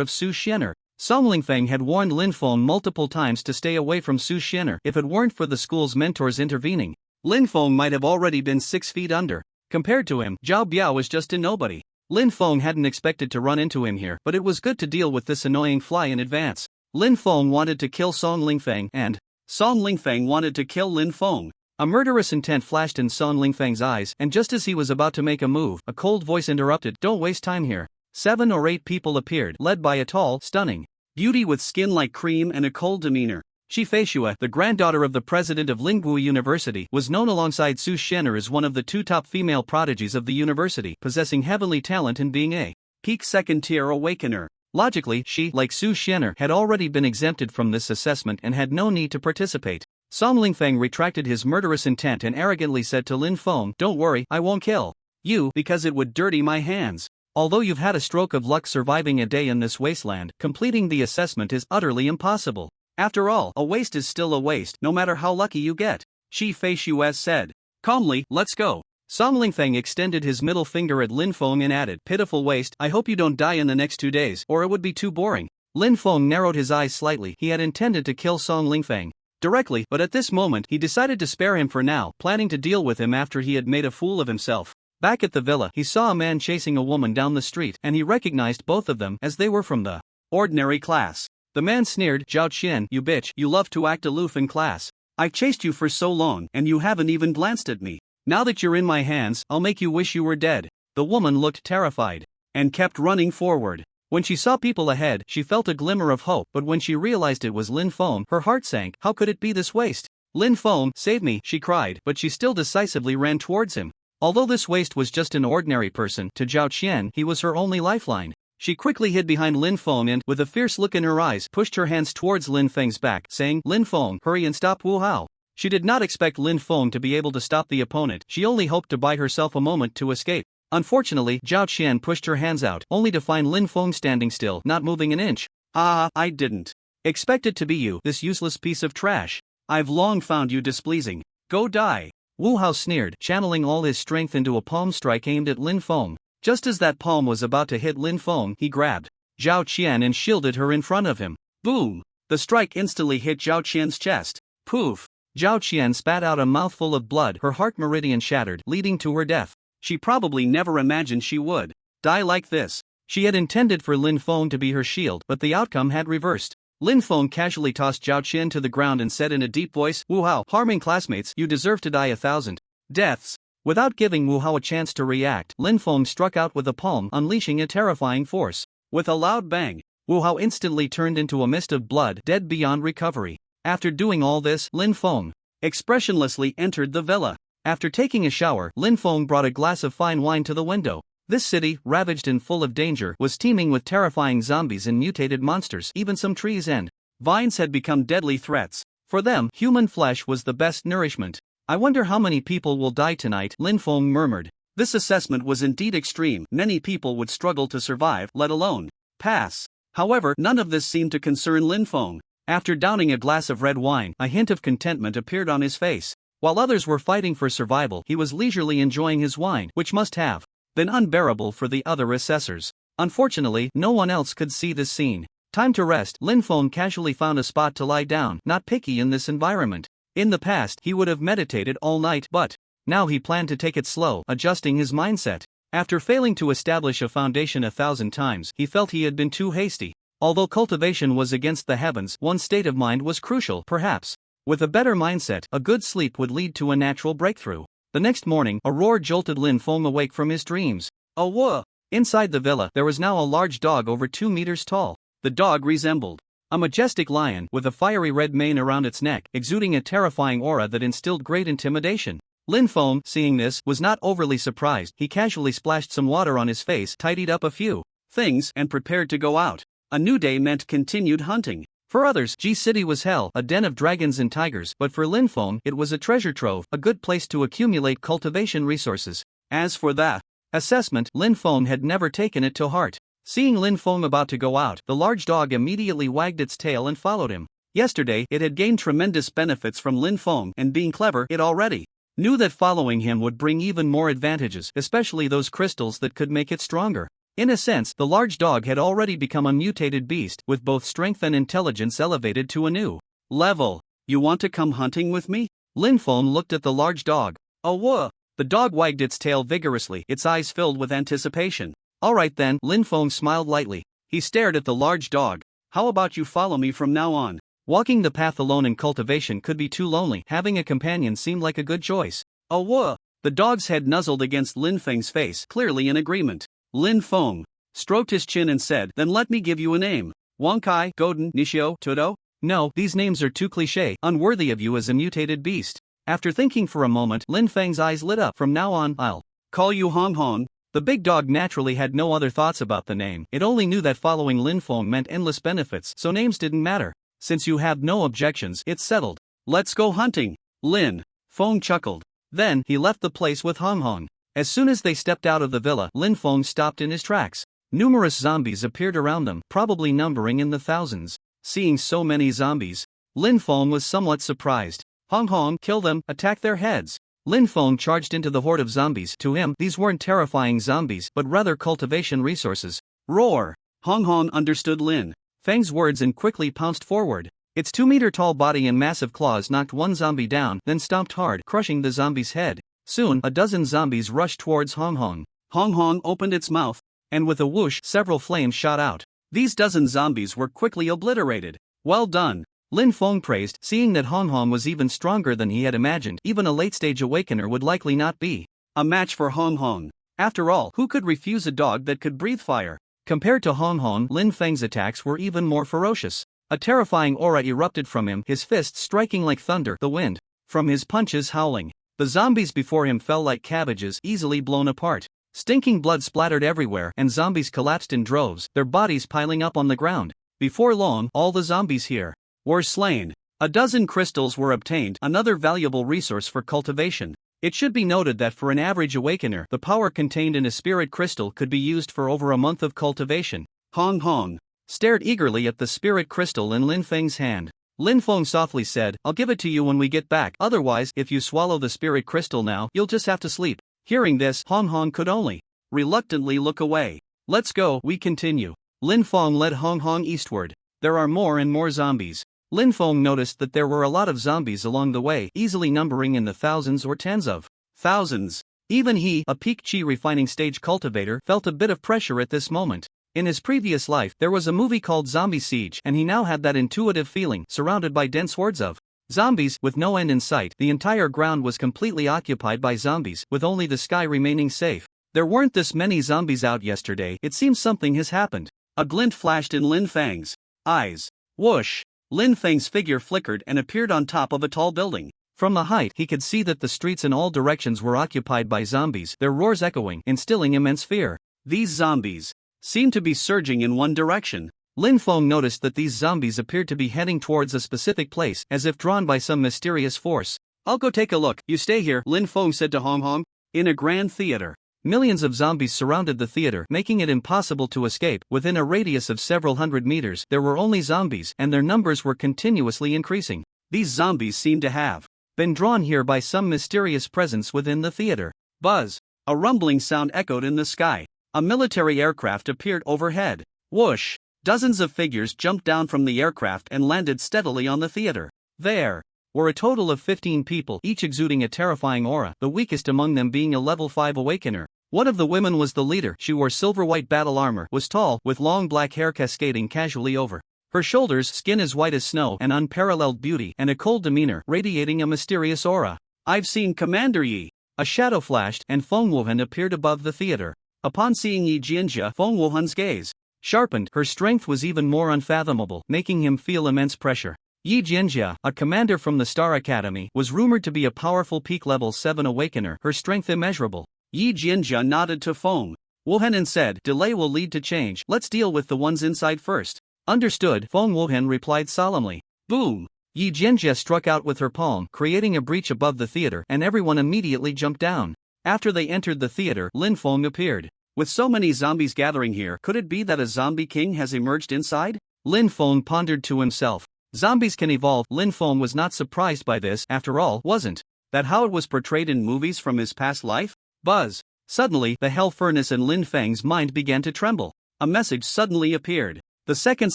of Su Xian'er. Song Lingfeng had warned Lin Feng multiple times to stay away from Su Xian'er. If it weren't for the school's mentors intervening, Lin Feng might have already been 6 feet under. Compared to him, Zhao Biao was just a nobody. Lin Feng hadn't expected to run into him here, but it was good to deal with this annoying fly in advance. Lin Feng wanted to kill Song Lingfeng, and Song Lingfeng wanted to kill Lin Feng. A murderous intent flashed in Song Lingfeng's eyes, and just as he was about to make a move, a cold voice interrupted. Don't waste time here. 7 or 8 people appeared, led by a tall, stunning beauty with skin like cream and a cold demeanor. Shi Feishue, the granddaughter of the president of Lingwu University, was known alongside Su Xian'er as one of the 2 top female prodigies of the university, possessing heavenly talent and being a peak second-tier awakener. Logically, she, like Su Xian'er, had already been exempted from this assessment and had no need to participate. Song Lingfeng retracted his murderous intent and arrogantly said to Lin Feng, "Don't worry, I won't kill you because it would dirty my hands. Although you've had a stroke of luck surviving a day in this wasteland, completing the assessment is utterly impossible. After all, a waste is still a waste, no matter how lucky you get." Shi Feishue said calmly, "Let's go." Song Lingfeng extended his middle finger at Lin Feng and added, "Pitiful waste, I hope you don't die in the next 2 days, or it would be too boring." Lin Feng narrowed his eyes slightly. He had intended to kill Song Lingfeng directly, but at this moment he decided to spare him for now, planning to deal with him after he had made a fool of himself. Back at the villa, he saw a man chasing a woman down the street, and he recognized both of them as they were from the ordinary class. The man sneered, "Zhao Qian, you bitch, you love to act aloof in class. I've chased you for so long, and you haven't even glanced at me. Now that you're in my hands, I'll make you wish you were dead." The woman looked terrified and kept running forward. When she saw people ahead, she felt a glimmer of hope, but when she realized it was Lin Feng, her heart sank. How could it be this waste? "Lin Feng, save me," she cried, but she still decisively ran towards him. Although this waste was just an ordinary person, to Zhao Qian he was her only lifeline. She quickly hid behind Lin Feng and, with a fierce look in her eyes, pushed her hands towards Lin Feng's back, saying, "Lin Feng, hurry and stop Wu Hao." She did not expect Lin Feng to be able to stop the opponent. She only hoped to buy herself a moment to escape. Unfortunately, Zhao Qian pushed her hands out, only to find Lin Feng standing still, not moving an inch. "Ah, I didn't expect it to be you, this useless piece of trash. I've long found you displeasing. Go die." Wu Hao sneered, channeling all his strength into a palm strike aimed at Lin Feng. Just as that palm was about to hit Lin Feng, he grabbed Zhao Qian and shielded her in front of him. Boom! The strike instantly hit Zhao Qian's chest. Poof! Zhao Qian spat out a mouthful of blood, her heart meridian shattered, leading to her death. She probably never imagined she would die like this. She had intended for Lin Feng to be her shield, but the outcome had reversed. Lin Feng casually tossed Zhao Qian to the ground and said in a deep voice, "Wu Hao, harming classmates, you deserve to die 1,000 deaths." Without giving Wu Hao a chance to react, Lin Feng struck out with a palm, unleashing a terrifying force. With a loud bang, Wu Hao instantly turned into a mist of blood, dead beyond recovery. After doing all this, Lin Feng expressionlessly entered the villa. After taking a shower, Lin Feng brought a glass of fine wine to the window. This city, ravaged and full of danger, was teeming with terrifying zombies and mutated monsters. Even some trees and vines had become deadly threats. For them, human flesh was the best nourishment. "I wonder how many people will die tonight," Lin Feng murmured. This assessment was indeed extreme. Many people would struggle to survive, let alone pass. However, none of this seemed to concern Lin Feng. After downing a glass of red wine, a hint of contentment appeared on his face. While others were fighting for survival, he was leisurely enjoying his wine, which must have been unbearable for the other assessors. Unfortunately, no one else could see this scene. Time to rest. Lin Feng casually found a spot to lie down, not picky in this environment. In the past, he would have meditated all night, but now he planned to take it slow, adjusting his mindset. After failing to establish a foundation 1,000 times, he felt he had been too hasty. Although cultivation was against the heavens, one's state of mind was crucial. Perhaps with a better mindset, a good sleep would lead to a natural breakthrough. The next morning, a roar jolted Lin Feng awake from his dreams. A woof! Inside the villa, there was now a large dog over 2 meters tall. The dog resembled a majestic lion, with a fiery red mane around its neck, exuding a terrifying aura that instilled great intimidation. Lin Feng, seeing this, was not overly surprised. He casually splashed some water on his face, tidied up a few things, and prepared to go out. A new day meant continued hunting. For others, G City was hell, a den of dragons and tigers, but for Lin Feng, it was a treasure trove, a good place to accumulate cultivation resources. As for the assessment, Lin Feng had never taken it to heart. Seeing Lin Feng about to go out, the large dog immediately wagged its tail and followed him. Yesterday, it had gained tremendous benefits from Lin Feng, and being clever, it already knew that following him would bring even more advantages, especially those crystals that could make it stronger. In a sense, the large dog had already become a mutated beast, with both strength and intelligence elevated to a new level. You want to come hunting with me? Linfeng looked at the large dog. Oh, whoa! The dog wagged its tail vigorously, its eyes filled with anticipation. Alright then, Linfeng smiled lightly. He stared at the large dog. How about you follow me from now on? Walking the path alone in cultivation could be too lonely, having a companion seemed like a good choice. Oh, whoa! The dog's head nuzzled against Linfeng's face, clearly in agreement. Linfeng stroked his chin and said, then let me give you a name. Wangkai, Godin, Nishio, Todo? No, these names are too cliché, unworthy of you as a mutated beast. After thinking for a moment, Linfeng's eyes lit up. From now on, I'll call you Hong Hong. The big dog naturally had no other thoughts about the name. It only knew that following Linfeng meant endless benefits, so names didn't matter. Since you have no objections, it's settled. Let's go hunting. Lin Feng chuckled. Then, he left the place with Hong Hong. As soon as they stepped out of the villa, Linfeng stopped in his tracks. Numerous zombies appeared around them, probably numbering in the thousands. Seeing so many zombies, Linfeng was somewhat surprised. Hong Hong, kill them, attack their heads. Linfeng charged into the horde of zombies. To him, these weren't terrifying zombies, but rather cultivation resources. Roar! Hong Hong understood Lin Feng's words and quickly pounced forward. Its 2-meter-tall body and massive claws knocked one zombie down, then stomped hard, crushing the zombie's head. Soon, a dozen zombies rushed towards Hong Hong. Hong Hong opened its mouth, and with a whoosh, several flames shot out. These dozen zombies were quickly obliterated. Well done, Lin Feng praised, seeing that Hong Hong was even stronger than he had imagined. Even a late-stage awakener would likely not be a match for Hong Hong. After all, who could refuse a dog that could breathe fire? Compared to Hong Hong, Lin Feng's attacks were even more ferocious. A terrifying aura erupted from him, his fists striking like thunder, the wind from his punches howling. The zombies before him fell like cabbages, easily blown apart. Stinking blood splattered everywhere, and zombies collapsed in droves, their bodies piling up on the ground. Before long, all the zombies here were slain. A dozen crystals were obtained, another valuable resource for cultivation. It should be noted that for an average awakener, the power contained in a spirit crystal could be used for over a month of cultivation. Hong Hong stared eagerly at the spirit crystal in Lin Feng's hand. Lin Feng softly said, I'll give it to you when we get back, otherwise, if you swallow the spirit crystal now, you'll just have to sleep. Hearing this, Hong Hong could only reluctantly look away. Let's go, we continue. Lin Feng led Hong Hong eastward. There are more and more zombies. Lin Feng noticed that there were a lot of zombies along the way, easily numbering in the thousands or tens of thousands. Even he, a peak chi refining stage cultivator, felt a bit of pressure at this moment. In his previous life, there was a movie called Zombie Siege, and he now had that intuitive feeling, surrounded by dense hordes of zombies, with no end in sight. The entire ground was completely occupied by zombies, with only the sky remaining safe. There weren't this many zombies out yesterday. It seems something has happened. A glint flashed in Lin Feng's eyes. Whoosh! Lin Feng's figure flickered and appeared on top of a tall building. From the height, he could see that the streets in all directions were occupied by zombies, their roars echoing, instilling immense fear. These zombies seemed to be surging in one direction. Lin Feng noticed that these zombies appeared to be heading towards a specific place, as if drawn by some mysterious force. I'll go take a look. You stay here, Lin Feng said to Hong Hong. In a grand theater, millions of zombies surrounded the theater, making it impossible to escape. Within a radius of several hundred meters, there were only zombies, and their numbers were continuously increasing. These zombies seemed to have been drawn here by some mysterious presence within the theater. Buzz! A rumbling sound echoed in the sky. A military aircraft appeared overhead. Whoosh! Dozens of figures jumped down from the aircraft and landed steadily on the theater. There were a total of 15 people, each exuding a terrifying aura, the weakest among them being a level 5 awakener. One of the women was the leader. She wore silver-white battle armor, was tall, with long black hair cascading casually over her shoulders, skin as white as snow, and unparalleled beauty, and a cold demeanor, radiating a mysterious aura. I've seen Commander Yi. A shadow flashed, and Feng Wuhan appeared above the theater. Upon seeing Yi Jianjia, Feng Wuhan's gaze sharpened. Her strength was even more unfathomable, making him feel immense pressure. Yi Jianjia, a commander from the Star Academy, was rumored to be a powerful peak level 7 awakener, her strength immeasurable. Yi Jianjia nodded to Feng Wuhan and said, delay will lead to change, let's deal with the ones inside first. Understood, Feng Wuhan replied solemnly. Boom! Yi Jianjia struck out with her palm, creating a breach above the theater, and everyone immediately jumped down. After they entered the theater, Lin Feng appeared. With so many zombies gathering here, could it be that a zombie king has emerged inside? Lin Feng pondered to himself. Zombies can evolve. Lin Feng was not surprised by this, after all, wasn't That how it was portrayed in movies from his past life? Buzz. Suddenly, the hell furnace in Lin Feng's mind began to tremble. A message suddenly appeared. The second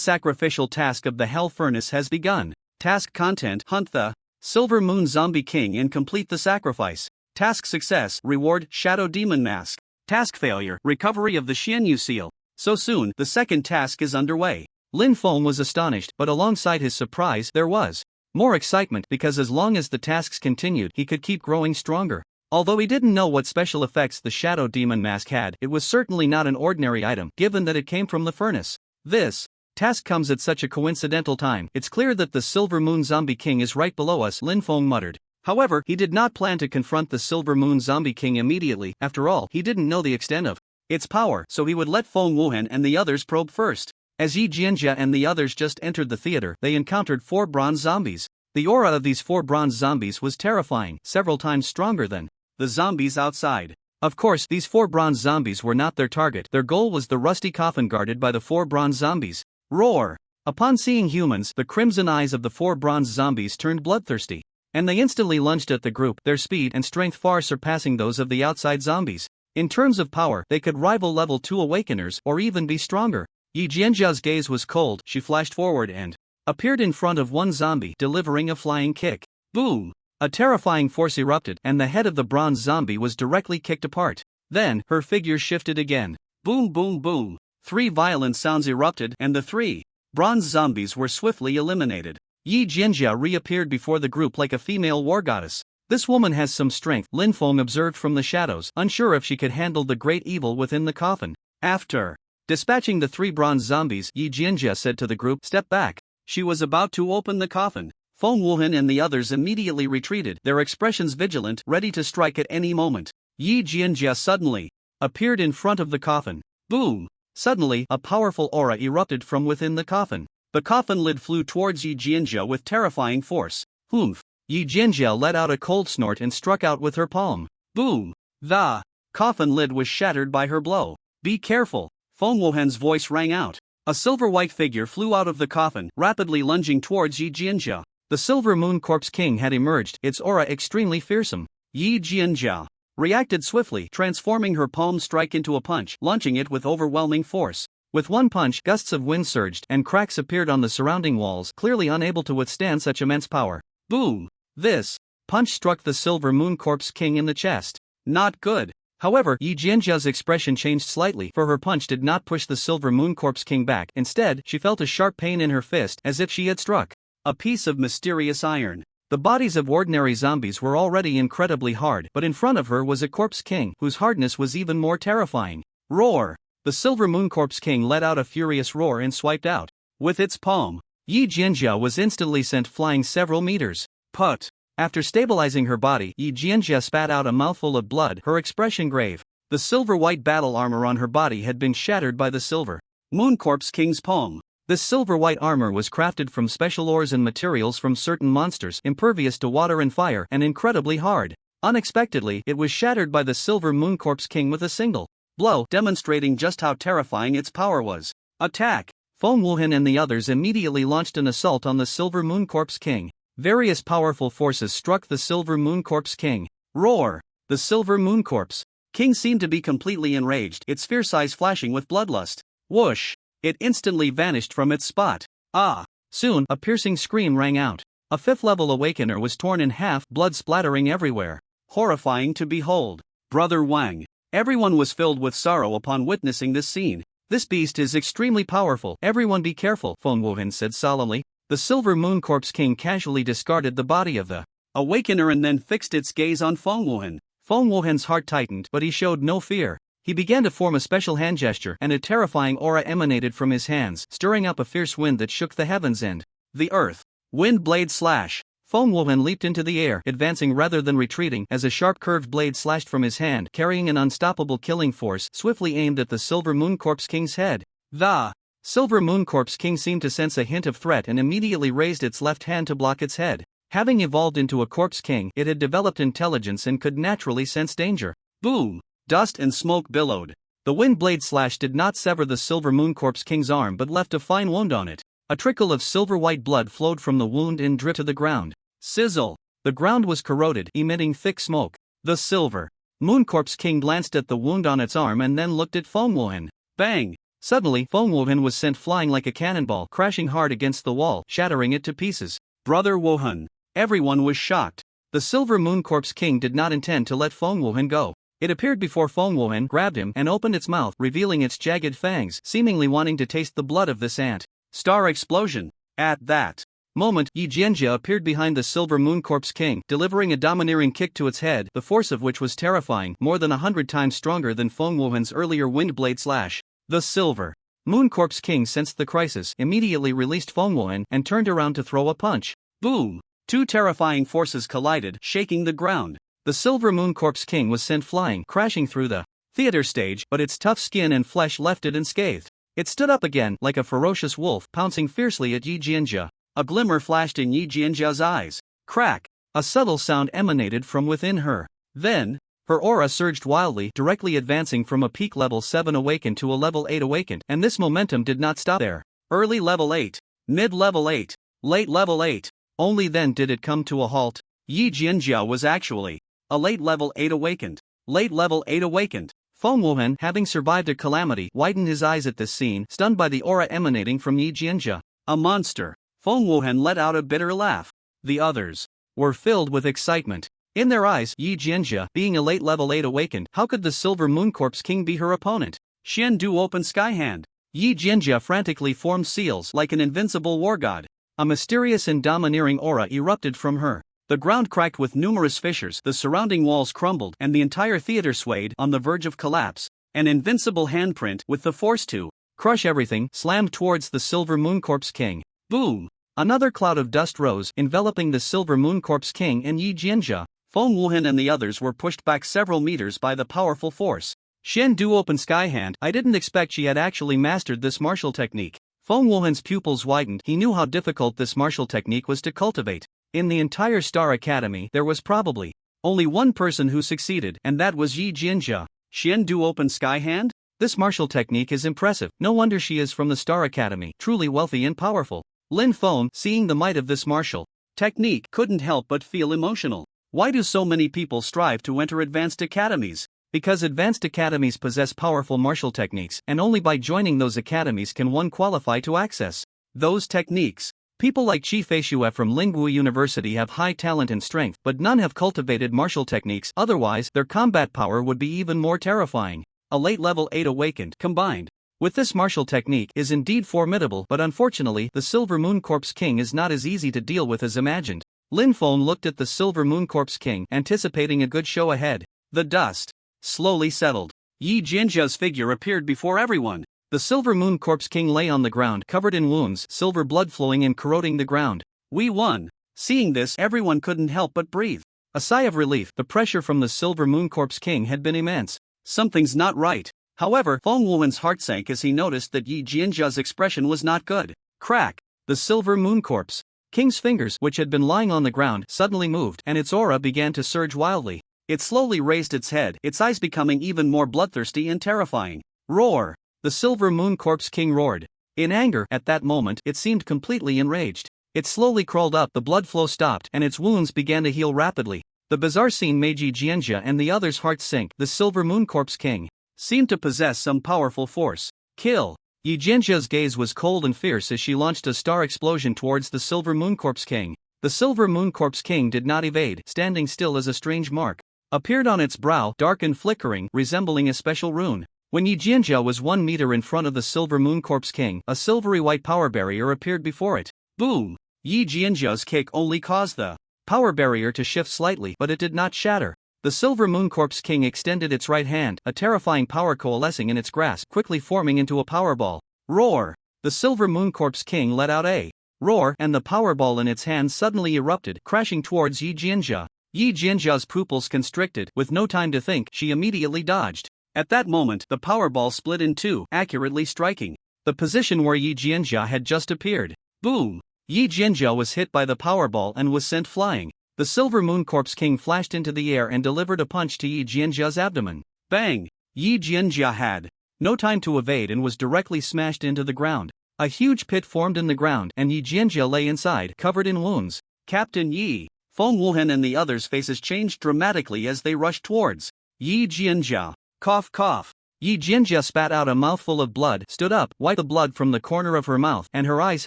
sacrificial task of the hell furnace has begun. Task content: hunt the Silver Moon Zombie King and complete the sacrifice. Task success: reward Shadow Demon Mask. Task failure: recovery of the Xianyu seal. So soon, the second task is underway. Lin Feng was astonished, but alongside his surprise there was more excitement because as long as the tasks continued, he could keep growing stronger. Although he didn't know what special effects the Shadow Demon Mask had, it was certainly not an ordinary item, given that it came from the furnace. This task comes at such a coincidental time. It's clear that the Silver Moon Zombie King is right below us, Lin Feng muttered. However, he did not plan to confront the Silver Moon Zombie King immediately. After all, he didn't know the extent of its power, so he would let Feng Wuhan and the others probe first. As Yi Jianjia and the others just entered the theater, they encountered 4 bronze zombies. The aura of these 4 bronze zombies was terrifying, several times stronger than the zombies outside. Of course, these 4 bronze zombies were not their target. Their goal was the rusty coffin guarded by the 4 bronze zombies. Roar! Upon seeing humans, the crimson eyes of the 4 bronze zombies turned bloodthirsty, and they instantly lunged at the group, their speed and strength far surpassing those of the outside zombies. In terms of power, they could rival level 2 awakeners or even be stronger. Yi Jianjia's gaze was cold. She flashed forward and appeared in front of one zombie, delivering a flying kick. Boom! A terrifying force erupted, and the head of the bronze zombie was directly kicked apart. Then, her figure shifted again. Boom boom boom! 3 violent sounds erupted, and the 3 bronze zombies were swiftly eliminated. Yi Jianjia reappeared before the group like a female war goddess. This woman has some strength, Lin Feng observed from the shadows, unsure if she could handle the great evil within the coffin. After dispatching the 3 bronze zombies, Yi Jianjia said to the group, "Step back." She was about to open the coffin. Feng Wuhan and the others immediately retreated, their expressions vigilant, ready to strike at any moment. Yi Jianjia suddenly appeared in front of the coffin. Boom! Suddenly, a powerful aura erupted from within the coffin. The coffin lid flew towards Yi Jianjia with terrifying force. Humph! Yi Jianjia let out a cold snort and struck out with her palm. Boom! The coffin lid was shattered by her blow. "Be careful!" Feng Wuhan's voice rang out. A silver-white figure flew out of the coffin, rapidly lunging towards Yi Jianjia. The Silver Moon Corpse King had emerged, its aura extremely fearsome. Yi Jianjia reacted swiftly, transforming her palm strike into a punch, launching it with overwhelming force. With one punch, gusts of wind surged, and cracks appeared on the surrounding walls, clearly unable to withstand such immense power. Boom! This punch struck the Silver Moon Corpse King in the chest. Not good. However, Yi Jianjia's expression changed slightly, for her punch did not push the Silver Moon Corpse King back. Instead, she felt a sharp pain in her fist, as if she had struck a piece of mysterious iron. The bodies of ordinary zombies were already incredibly hard, but in front of her was a Corpse King, whose hardness was even more terrifying. Roar! The Silver Moon Corpse King let out a furious roar and swiped out with its palm. Yi Jianjia was instantly sent flying several meters. Put! After stabilizing her body, Yi Jianjia spat out a mouthful of blood, her expression grave. The silver-white battle armor on her body had been shattered by the Silver Moon Corpse King's palm. This silver-white armor was crafted from special ores and materials from certain monsters, impervious to water and fire, and incredibly hard. Unexpectedly, it was shattered by the Silver Moon Corpse King with a single blow, demonstrating just how terrifying its power was. Attack! Feng Wuhan and the others immediately launched an assault on the Silver Moon Corpse King. Various powerful forces struck the Silver Moon Corpse King. Roar! The Silver Moon Corpse King seemed to be completely enraged, its fierce eyes flashing with bloodlust. Whoosh! It instantly vanished from its spot. Ah! Soon, a piercing scream rang out. A 5th-level awakener was torn in half, blood splattering everywhere. Horrifying to behold. Brother Wang. Everyone was filled with sorrow upon witnessing this scene. "This beast is extremely powerful. Everyone be careful," Feng Wuhan said solemnly. The Silver Moon Corpse King casually discarded the body of the awakener and then fixed its gaze on Feng Wuhan. Feng Wuhan's heart tightened, but he showed no fear. He began to form a special hand gesture, and a terrifying aura emanated from his hands, stirring up a fierce wind that shook the heavens and the earth. Wind blade slash! Feng Wuhan leaped into the air, advancing rather than retreating, as a sharp curved blade slashed from his hand, carrying an unstoppable killing force, swiftly aimed at the Silver Moon Corpse King's head. The Silver Moon Corpse King seemed to sense a hint of threat and immediately raised its left hand to block its head. Having evolved into a Corpse King, it had developed intelligence and could naturally sense danger. Boom! Dust and smoke billowed. The wind blade slash did not sever the Silver Moon Corpse King's arm but left a fine wound on it. A trickle of silver-white blood flowed from the wound and dripped to the ground. Sizzle! The ground was corroded, emitting thick smoke. The Silver Moon Corpse King glanced at the wound on its arm and then looked at Feng Wuhan. Bang! Suddenly, Feng Wuhan was sent flying like a cannonball, crashing hard against the wall, shattering it to pieces. Brother Wuhan! Everyone was shocked. The Silver Moon Corpse King did not intend to let Feng Wuhan go. It appeared before Feng Wuhan grabbed him and opened its mouth, revealing its jagged fangs, seemingly wanting to taste the blood of this ant. Star explosion! At that moment, Yi Jianjia appeared behind the Silver Moon Corpse King, delivering a domineering kick to its head, the force of which was terrifying, more than 100 times stronger than Feng Wuhan's earlier wind blade slash. The Silver Moon Corpse King sensed the crisis, immediately released Feng Wuhan and turned around to throw a punch. Boom! Two terrifying forces collided, shaking the ground. The Silver Moon Corpse King was sent flying, crashing through the theater stage, but its tough skin and flesh left it unscathed. It stood up again, like a ferocious wolf, pouncing fiercely at Yi Jianjia. A glimmer flashed in Yi Jianjia's eyes. Crack! A subtle sound emanated from within her. Then, her aura surged wildly, directly advancing from a peak level 7 awakened to a level 8 awakened, and this momentum did not stop there. Early level 8, mid-level 8, late level 8. Only then did it come to a halt. Yi Jianjia was actually a late level 8 awakened. Late level 8 awakened. Feng Wuhan, having survived a calamity, widened his eyes at this scene, stunned by the aura emanating from Yi Jianjia. A monster. Feng Wuhan let out a bitter laugh. The others were filled with excitement. In their eyes, Yi Jianjia, being a late level 8 awakened, how could the Silver Moon Corpse King be her opponent? Xiandu opened Sky Hand. Yi Jianjia frantically formed seals like an invincible war god. A mysterious and domineering aura erupted from her. The ground cracked with numerous fissures, the surrounding walls crumbled, and the entire theater swayed on the verge of collapse. An invincible handprint, with the force to crush everything, slammed towards the Silver Moon Corpse King. Boom! Another cloud of dust rose, enveloping the Silver Moon Corpse King and Yi Jianjia. Feng Wuhan and the others were pushed back several meters by the powerful force. Xiandu opened Sky Hand. I didn't expect she had actually mastered this martial technique. Feng Wuhan's pupils widened. He knew how difficult this martial technique was to cultivate. In the entire Star Academy, there was probably only one person who succeeded, and that was Yi Jianjia. Xiandu opened Sky Hand? This martial technique is impressive. No wonder she is from the Star Academy, truly wealthy and powerful. Lin Feng, seeing the might of this martial technique, couldn't help but feel emotional. Why do so many people strive to enter advanced academies? Because advanced academies possess powerful martial techniques, and only by joining those academies can one qualify to access those techniques. People like Chi Feishue from Lingwu University have high talent and strength, but none have cultivated martial techniques, otherwise their combat power would be even more terrifying. A late level 8 awakened, combined with this martial technique, is indeed formidable, but unfortunately the Silver Moon Corpse King is not as easy to deal with as imagined. Lin Feng looked at the Silver Moon Corpse King, anticipating a good show ahead. The dust slowly settled. Yi Jianjia's figure appeared before everyone. The Silver Moon Corpse King lay on the ground, covered in wounds, silver blood flowing and corroding the ground. We won. Seeing this, everyone couldn't help but breathe. A sigh of relief. The pressure from the Silver Moon Corpse King had been immense. Something's not right. However, Feng Wuhan's heart sank as he noticed that Yi Jianjia's expression was not good. Crack! The Silver Moon Corpse King's fingers, which had been lying on the ground, suddenly moved, and its aura began to surge wildly. It slowly raised its head, its eyes becoming even more bloodthirsty and terrifying. Roar! The Silver Moon Corpse King roared. In anger, at that moment, it seemed completely enraged. It slowly crawled up, the blood flow stopped, and its wounds began to heal rapidly. The bizarre scene made Yi Jianjia and the others' hearts sink. The Silver Moon Corpse King seemed to possess some powerful force. Kill! Yi Jianjia's gaze was cold and fierce as she launched a star explosion towards the Silver Moon Corpse King. The Silver Moon Corpse King did not evade, standing still as a strange mark appeared on its brow, dark and flickering, resembling a special rune. When Yi Jianjia was 1 meter in front of the Silver Moon Corpse King, a silvery white power barrier appeared before it. Boom! Yi Jianjia's kick only caused the power barrier to shift slightly, but it did not shatter. The Silver Moon Corpse King extended its right hand, a terrifying power coalescing in its grasp, quickly forming into a power ball. Roar! The Silver Moon Corpse King let out a roar, and the power ball in its hand suddenly erupted, crashing towards Yi Jianjia. Yi Jianjia's pupils constricted. With no time to think, she immediately dodged. At that moment, the power ball split in two, accurately striking the position where Yi Jianjia had just appeared. Boom! Yi Jianjia was hit by the power ball and was sent flying. The Silver Moon Corpse King flashed into the air and delivered a punch to Yi Jianjia's abdomen. Bang! Yi Jianjia had no time to evade and was directly smashed into the ground. A huge pit formed in the ground, and Yi Jianjia lay inside, covered in wounds. Captain Yi! Feng Wuhan and the others' faces changed dramatically as they rushed towards Yi Jianjia. Cough cough. Yi Jianjia spat out a mouthful of blood, stood up, wiped the blood from the corner of her mouth, and her eyes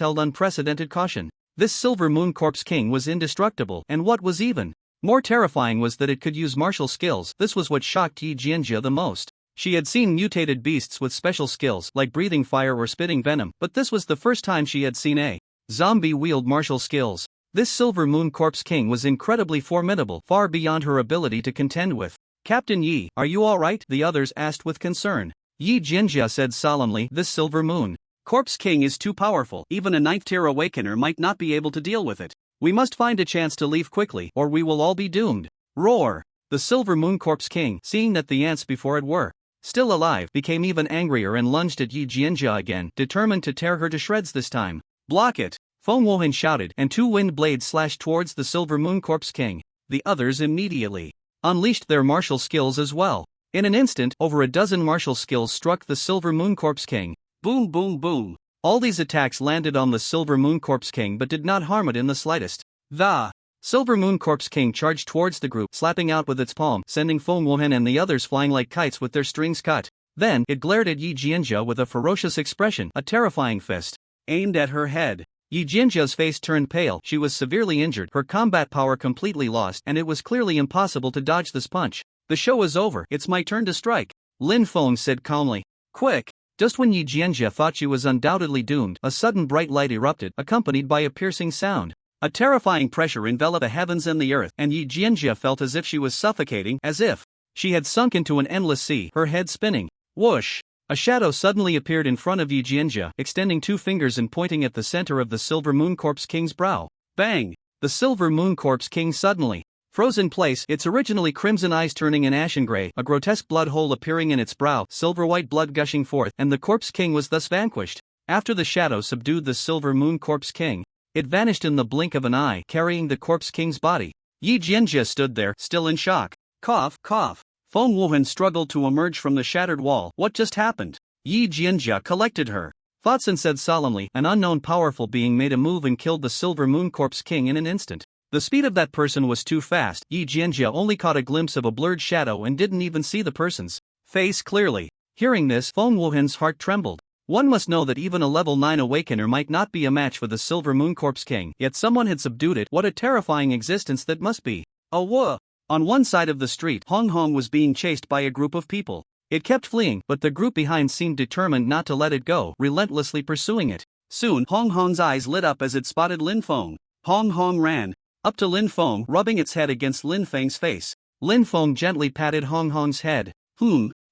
held unprecedented caution. This Silver Moon Corpse King was indestructible, and what was even more terrifying was that it could use martial skills. This was what shocked Yi Jianjia the most. She had seen mutated beasts with special skills, like breathing fire or spitting venom, but this was the first time she had seen a zombie wield martial skills. This Silver Moon Corpse King was incredibly formidable, far beyond her ability to contend with. Captain Yi, are you alright? The others asked with concern. Yi Jianjia said solemnly, this Silver Moon Corpse King is too powerful, even a 9th-tier awakener might not be able to deal with it. We must find a chance to leave quickly, or we will all be doomed. Roar! The Silver Moon Corpse King, seeing that the ants before it were still alive, became even angrier and lunged at Yi Jianjia again, determined to tear her to shreds this time. Block it! Feng Wuhan shouted, and 2 wind blades slashed towards the Silver Moon Corpse King. The others immediately unleashed their martial skills as well. In an instant, over a dozen martial skills struck the Silver Moon Corpse King. Boom boom boom. All these attacks landed on the Silver Moon Corpse King but did not harm it in the slightest. The Silver Moon Corpse King charged towards the group, slapping out with its palm, sending Feng Wuhan and the others flying like kites with their strings cut. Then, it glared at Yi Jianjia with a ferocious expression, a terrifying fist aimed at her head. Yi Jianjia's face turned pale, she was severely injured, her combat power completely lost, and it was clearly impossible to dodge this punch. The show is over, it's my turn to strike, Lin Feng said calmly. Quick! Just when Yi Jianjia thought she was undoubtedly doomed, a sudden bright light erupted, accompanied by a piercing sound. A terrifying pressure enveloped the heavens and the earth, and Yi Jianjia felt as if she was suffocating, as if she had sunk into an endless sea, her head spinning. Whoosh! A shadow suddenly appeared in front of Yi Jianjia, extending 2 fingers and pointing at the center of the Silver Moon Corpse King's brow. Bang! The Silver Moon Corpse King suddenly froze in place, its originally crimson eyes turning an ashen gray, a grotesque blood hole appearing in its brow, silver-white blood gushing forth, and the Corpse King was thus vanquished. After the shadow subdued the Silver Moon Corpse King, it vanished in the blink of an eye, carrying the Corpse King's body. Yi Jianjia stood there, still in shock. Cough, cough. Feng Wuhan struggled to emerge from the shattered wall. What just happened? Yi Jianjia collected her thoughts and said solemnly, an unknown powerful being made a move and killed the Silver Moon Corpse King in an instant. The speed of that person was too fast. Yi Jianjia only caught a glimpse of a blurred shadow and didn't even see the person's face clearly. Hearing this, Feng Wuhan's heart trembled. One must know that even a level 9 awakener might not be a match for the Silver Moon Corpse King, yet someone had subdued it. What a terrifying existence that must be. On one side of the street, Hong Hong was being chased by a group of people. It kept fleeing, but the group behind seemed determined not to let it go, relentlessly pursuing it. Soon, Hong Hong's eyes lit up as it spotted Lin Feng. Hong Hong ran up to Lin Feng, rubbing its head against Lin Feng's face. Lin Feng gently patted Hong Hong's head.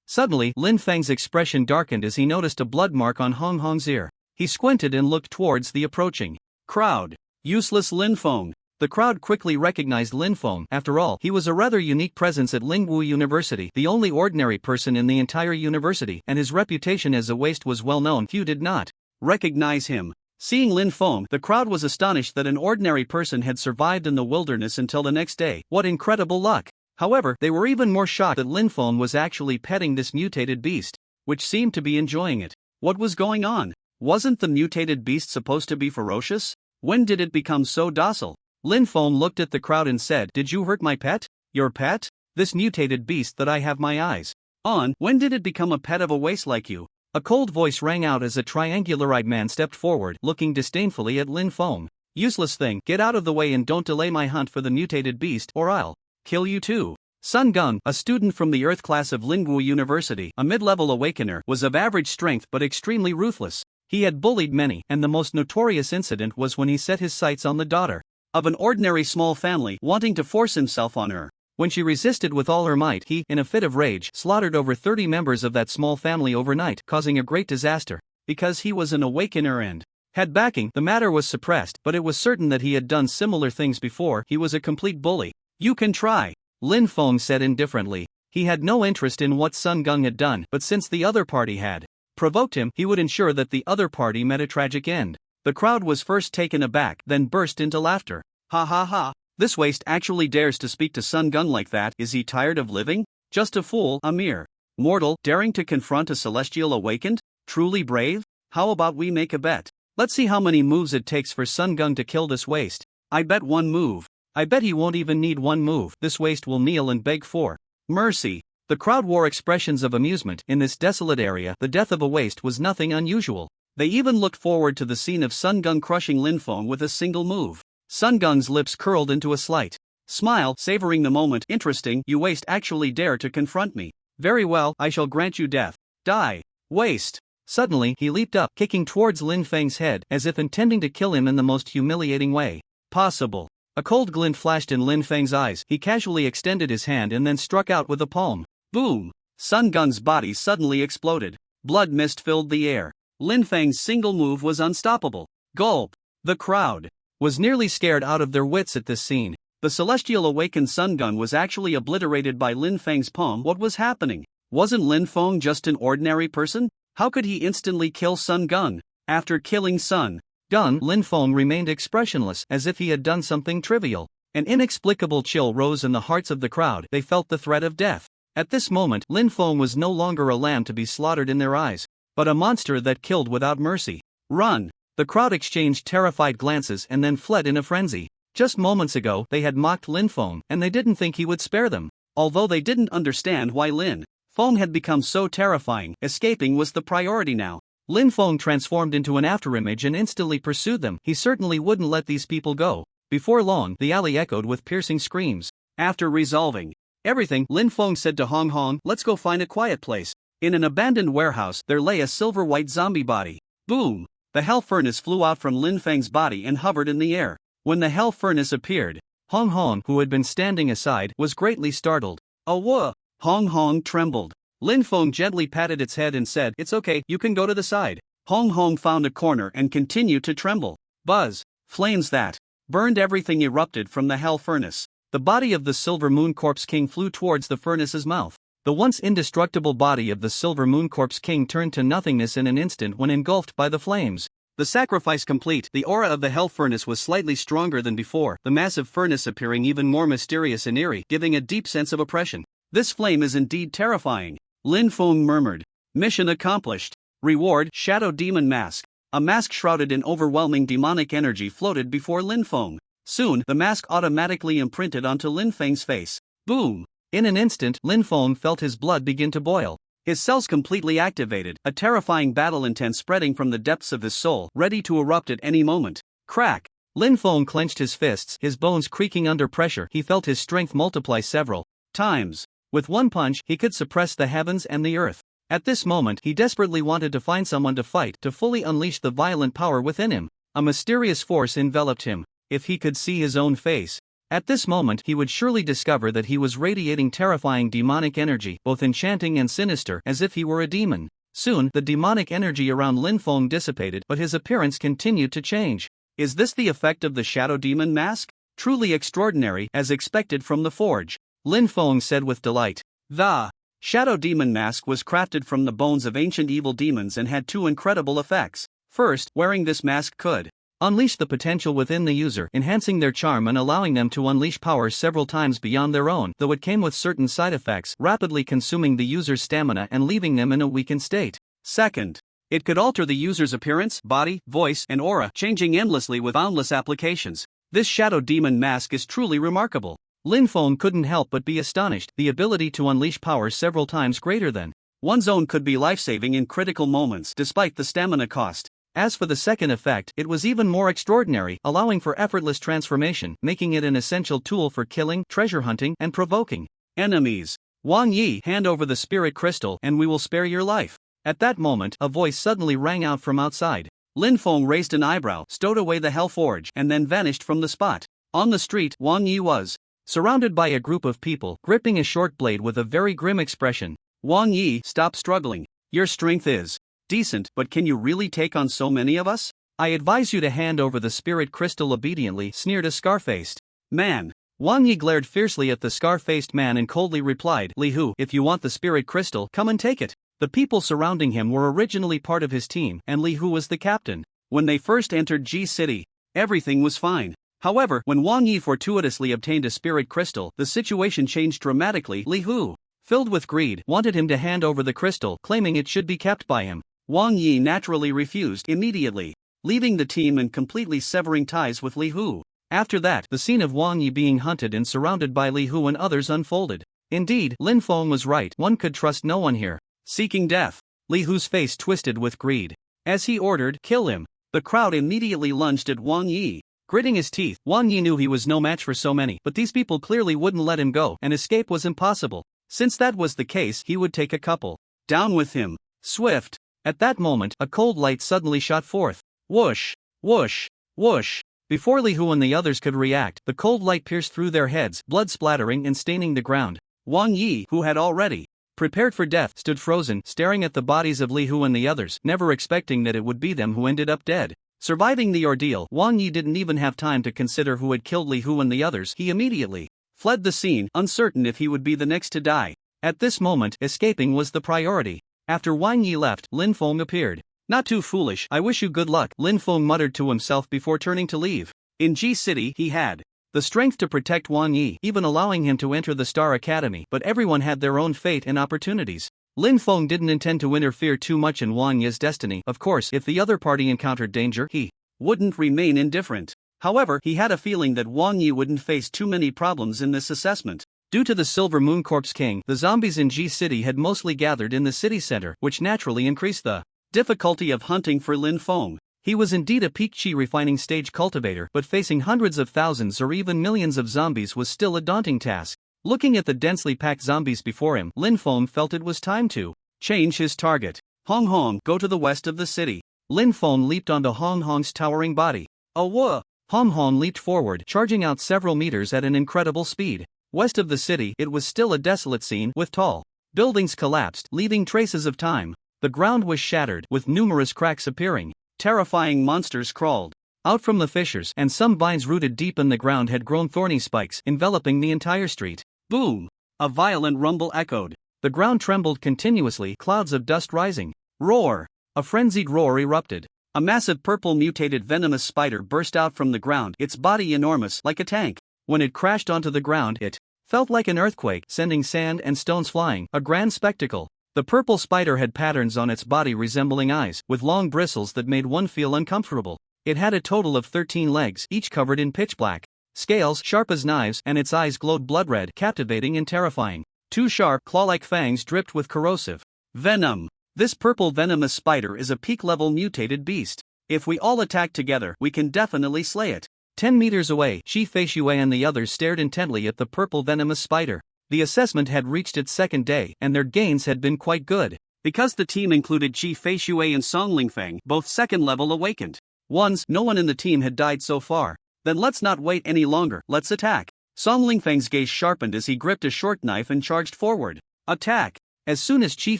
Suddenly, Lin Feng's expression darkened as he noticed a blood mark on Hong Hong's ear. He squinted and looked towards the approaching crowd. Useless Lin Feng. The crowd quickly recognized Lin Feng. After all, he was a rather unique presence at Lingwu University, the only ordinary person in the entire university, and his reputation as a waste was well known. Few did not recognize him. Seeing Lin Feng, the crowd was astonished that an ordinary person had survived in the wilderness until the next day. What incredible luck! However, they were even more shocked that Lin Feng was actually petting this mutated beast, which seemed to be enjoying it. What was going on? Wasn't the mutated beast supposed to be ferocious? When did it become so docile? Lin Feng looked at the crowd and said, did you hurt my pet? Your pet? This mutated beast that I have my eyes on, when did it become a pet of a waste like you? A cold voice rang out as a triangular-eyed man stepped forward, looking disdainfully at Lin Feng. Useless thing, get out of the way and don't delay my hunt for the mutated beast, or I'll kill you too. Sun Geng, a student from the Earth class of Lingwu University, a mid-level awakener, was of average strength but extremely ruthless. He had bullied many, and the most notorious incident was when he set his sights on the daughter of an ordinary small family, wanting to force himself on her. When she resisted with all her might, he, in a fit of rage, slaughtered over 30 members of that small family overnight, causing a great disaster. Because he was an awakener and had backing, the matter was suppressed, but it was certain that he had done similar things before. He was a complete bully. You can try, Lin Feng said indifferently. He had no interest in what Sun Geng had done, but since the other party had provoked him, he would ensure that the other party met a tragic end. The crowd was first taken aback, then burst into laughter. Ha ha ha. This waste actually dares to speak to Sun Geng like that. Is he tired of living? Just a fool, a mere mortal, daring to confront a celestial awakened? Truly brave? How about we make a bet? Let's see how many moves it takes for Sun Geng to kill this waste. I bet 1 move. I bet he won't even need one move. This waste will kneel and beg for mercy. The crowd wore expressions of amusement. In this desolate area, the death of a waste was nothing unusual. They even looked forward to the scene of Sun Gung crushing Linfeng with a single move. Sun Gung's lips curled into a slight smile, savoring the moment. Interesting, you waste actually dare to confront me. Very well, I shall grant you death. Die, waste. Suddenly, he leaped up, kicking towards Linfeng's head, as if intending to kill him in the most humiliating way possible. A cold glint flashed in Linfeng's eyes. He casually extended his hand and then struck out with a palm. Boom! Sun Gung's body suddenly exploded. Blood mist filled the air. Linfeng's single move was unstoppable. Gulp! The crowd was nearly scared out of their wits at this scene. The celestial awakened Sun Gung was actually obliterated by Linfeng's palm. What was happening? Wasn't Linfeng just an ordinary person? How could he instantly kill Sun Gung? After killing Sun Gung, Linfeng remained expressionless, as if he had done something trivial. An inexplicable chill rose in the hearts of the crowd. They felt the threat of death. At this moment, Linfeng was no longer a lamb to be slaughtered in their eyes, but a monster that killed without mercy. Run! The crowd exchanged terrified glances and then fled in a frenzy. Just moments ago, they had mocked Linfeng, and they didn't think he would spare them. Although they didn't understand why Linfeng had become so terrifying, escaping was the priority now. Linfeng transformed into an afterimage and instantly pursued them. He certainly wouldn't let these people go. Before long, the alley echoed with piercing screams. After resolving everything, Linfeng said to Hong Hong, "Let's go find a quiet place." In an abandoned warehouse, there lay a silver-white zombie body. Boom! The hell furnace flew out from Linfeng's body and hovered in the air. When the hell furnace appeared, Hong Hong, who had been standing aside, was greatly startled. "Oh, whoa!" Hong Hong trembled. Linfeng gently patted its head and said, "It's okay, you can go to the side." Hong Hong found a corner and continued to tremble. Buzz! Flames that burned everything erupted from the hell furnace. The body of the Silver Moon Corpse King flew towards the furnace's mouth. The once indestructible body of the Silver Moon Corpse King turned to nothingness in an instant when engulfed by the flames. The sacrifice complete, the aura of the hell furnace was slightly stronger than before, the massive furnace appearing even more mysterious and eerie, giving a deep sense of oppression. "This flame is indeed terrifying," Linfeng murmured. Mission accomplished. Reward: Shadow Demon Mask. A mask shrouded in overwhelming demonic energy floated before Linfeng. Soon, the mask automatically imprinted onto Linfeng's face. Boom! In an instant, Linfeng felt his blood begin to boil. His cells completely activated, a terrifying battle intent spreading from the depths of his soul, ready to erupt at any moment. Crack! Linfeng clenched his fists, his bones creaking under pressure. He felt his strength multiply several times. With one punch, he could suppress the heavens and the earth. At this moment, he desperately wanted to find someone to fight, to fully unleash the violent power within him. A mysterious force enveloped him. If he could see his own face, at this moment he would surely discover that he was radiating terrifying demonic energy, both enchanting and sinister, as if he were a demon. Soon, the demonic energy around Linfeng dissipated, but his appearance continued to change. Is this the effect of the Shadow Demon Mask? Truly extraordinary, as expected from the forge, Linfeng said with delight. The Shadow Demon Mask was crafted from the bones of ancient evil demons and had two incredible effects. First, wearing this mask could unleash the potential within the user, enhancing their charm and allowing them to unleash power several times beyond their own, though it came with certain side effects, rapidly consuming the user's stamina and leaving them in a weakened state. Second, it could alter the user's appearance, body, voice, and aura, changing endlessly with boundless applications. This Shadow Demon Mask is truly remarkable. Linfeng couldn't help but be astonished. The ability to unleash power several times greater than one's own could be life-saving in critical moments despite the stamina cost. As for the second effect, it was even more extraordinary, allowing for effortless transformation, making it an essential tool for killing, treasure hunting, and provoking enemies. Wang Yi, hand over the spirit crystal and we will spare your life. At that moment, a voice suddenly rang out from outside. Linfeng raised an eyebrow, stowed away the hell forge, and then vanished from the spot. On the street, Wang Yi was surrounded by a group of people, gripping a short blade with a very grim expression. Wang Yi, stop struggling. Your strength is decent, but can you really take on so many of us? I advise you to hand over the spirit crystal obediently, sneered a scar-faced man. Wang Yi glared fiercely at the scar-faced man and coldly replied, Li Hu, if you want the spirit crystal, come and take it. The people surrounding him were originally part of his team, and Li Hu was the captain. When they first entered G City, everything was fine. However, when Wang Yi fortuitously obtained a spirit crystal, the situation changed dramatically. Li Hu, filled with greed, wanted him to hand over the crystal, claiming it should be kept by him. Wang Yi naturally refused immediately, leaving the team and completely severing ties with Li Hu. After that, the scene of Wang Yi being hunted and surrounded by Li Hu and others unfolded. Indeed, Lin Feng was right, one could trust no one here. Seeking death. Li Hu's face twisted with greed. As he ordered, kill him, the crowd immediately lunged at Wang Yi. Gritting his teeth, Wang Yi knew he was no match for so many, but these people clearly wouldn't let him go, and escape was impossible. Since that was the case, he would take a couple. Down with him. Swift. At that moment, a cold light suddenly shot forth. Whoosh, whoosh, whoosh. Before Li Hu and the others could react, the cold light pierced through their heads, blood splattering and staining the ground. Wang Yi, who had already prepared for death, stood frozen, staring at the bodies of Li Hu and the others, never expecting that it would be them who ended up dead. Surviving the ordeal, Wang Yi didn't even have time to consider who had killed Li Hu and the others. He immediately fled the scene, uncertain if he would be the next to die. At this moment, escaping was the priority. After Wang Yi left, Lin Feng appeared. Not too foolish, I wish you good luck, Lin Feng muttered to himself before turning to leave. In G City, he had the strength to protect Wang Yi, even allowing him to enter the Star Academy, but everyone had their own fate and opportunities. Lin Feng didn't intend to interfere too much in Wang Yi's destiny. Of course, if the other party encountered danger, he wouldn't remain indifferent. However, he had a feeling that Wang Yi wouldn't face too many problems in this assessment. Due to the Silver Moon Corpse King, the zombies in G City had mostly gathered in the city center, which naturally increased the difficulty of hunting for Lin Feng. He was indeed a peak chi refining stage cultivator, but facing hundreds of thousands or even millions of zombies was still a daunting task. Looking at the densely packed zombies before him, Lin Feng felt it was time to change his target. Hong Hong, go to the west of the city. Lin Feng leaped onto Hong Hong's towering body. Whoa! Hong Hong leaped forward, charging out several meters at an incredible speed. West of the city, it was still a desolate scene, with tall buildings collapsed, leaving traces of time. The ground was shattered, with numerous cracks appearing. Terrifying monsters crawled out from the fissures, and some vines rooted deep in the ground had grown thorny spikes, enveloping the entire street. Boom! A violent rumble echoed. The ground trembled continuously, clouds of dust rising. Roar! A frenzied roar erupted. A massive purple mutated venomous spider burst out from the ground, its body enormous, like a tank. When it crashed onto the ground, it felt like an earthquake, sending sand and stones flying, a grand spectacle. The purple spider had patterns on its body resembling eyes, with long bristles that made one feel uncomfortable. It had a total of 13 legs, each covered in pitch black scales sharp as knives, and its eyes glowed blood red, captivating and terrifying. Two sharp, claw-like fangs dripped with corrosive venom. This purple venomous spider is a peak-level mutated beast. If we all attack together, we can definitely slay it. 10 meters away, Shi Feishui and the others stared intently at the purple venomous spider. The assessment had reached its second day, and their gains had been quite good. Because the team included Qi Feishui and Song Lingfeng, both second-level awakened ones, no one in the team had died so far. Then let's not wait any longer, let's attack. Song Lingfeng's gaze sharpened as he gripped a short knife and charged forward. Attack! As soon as Qi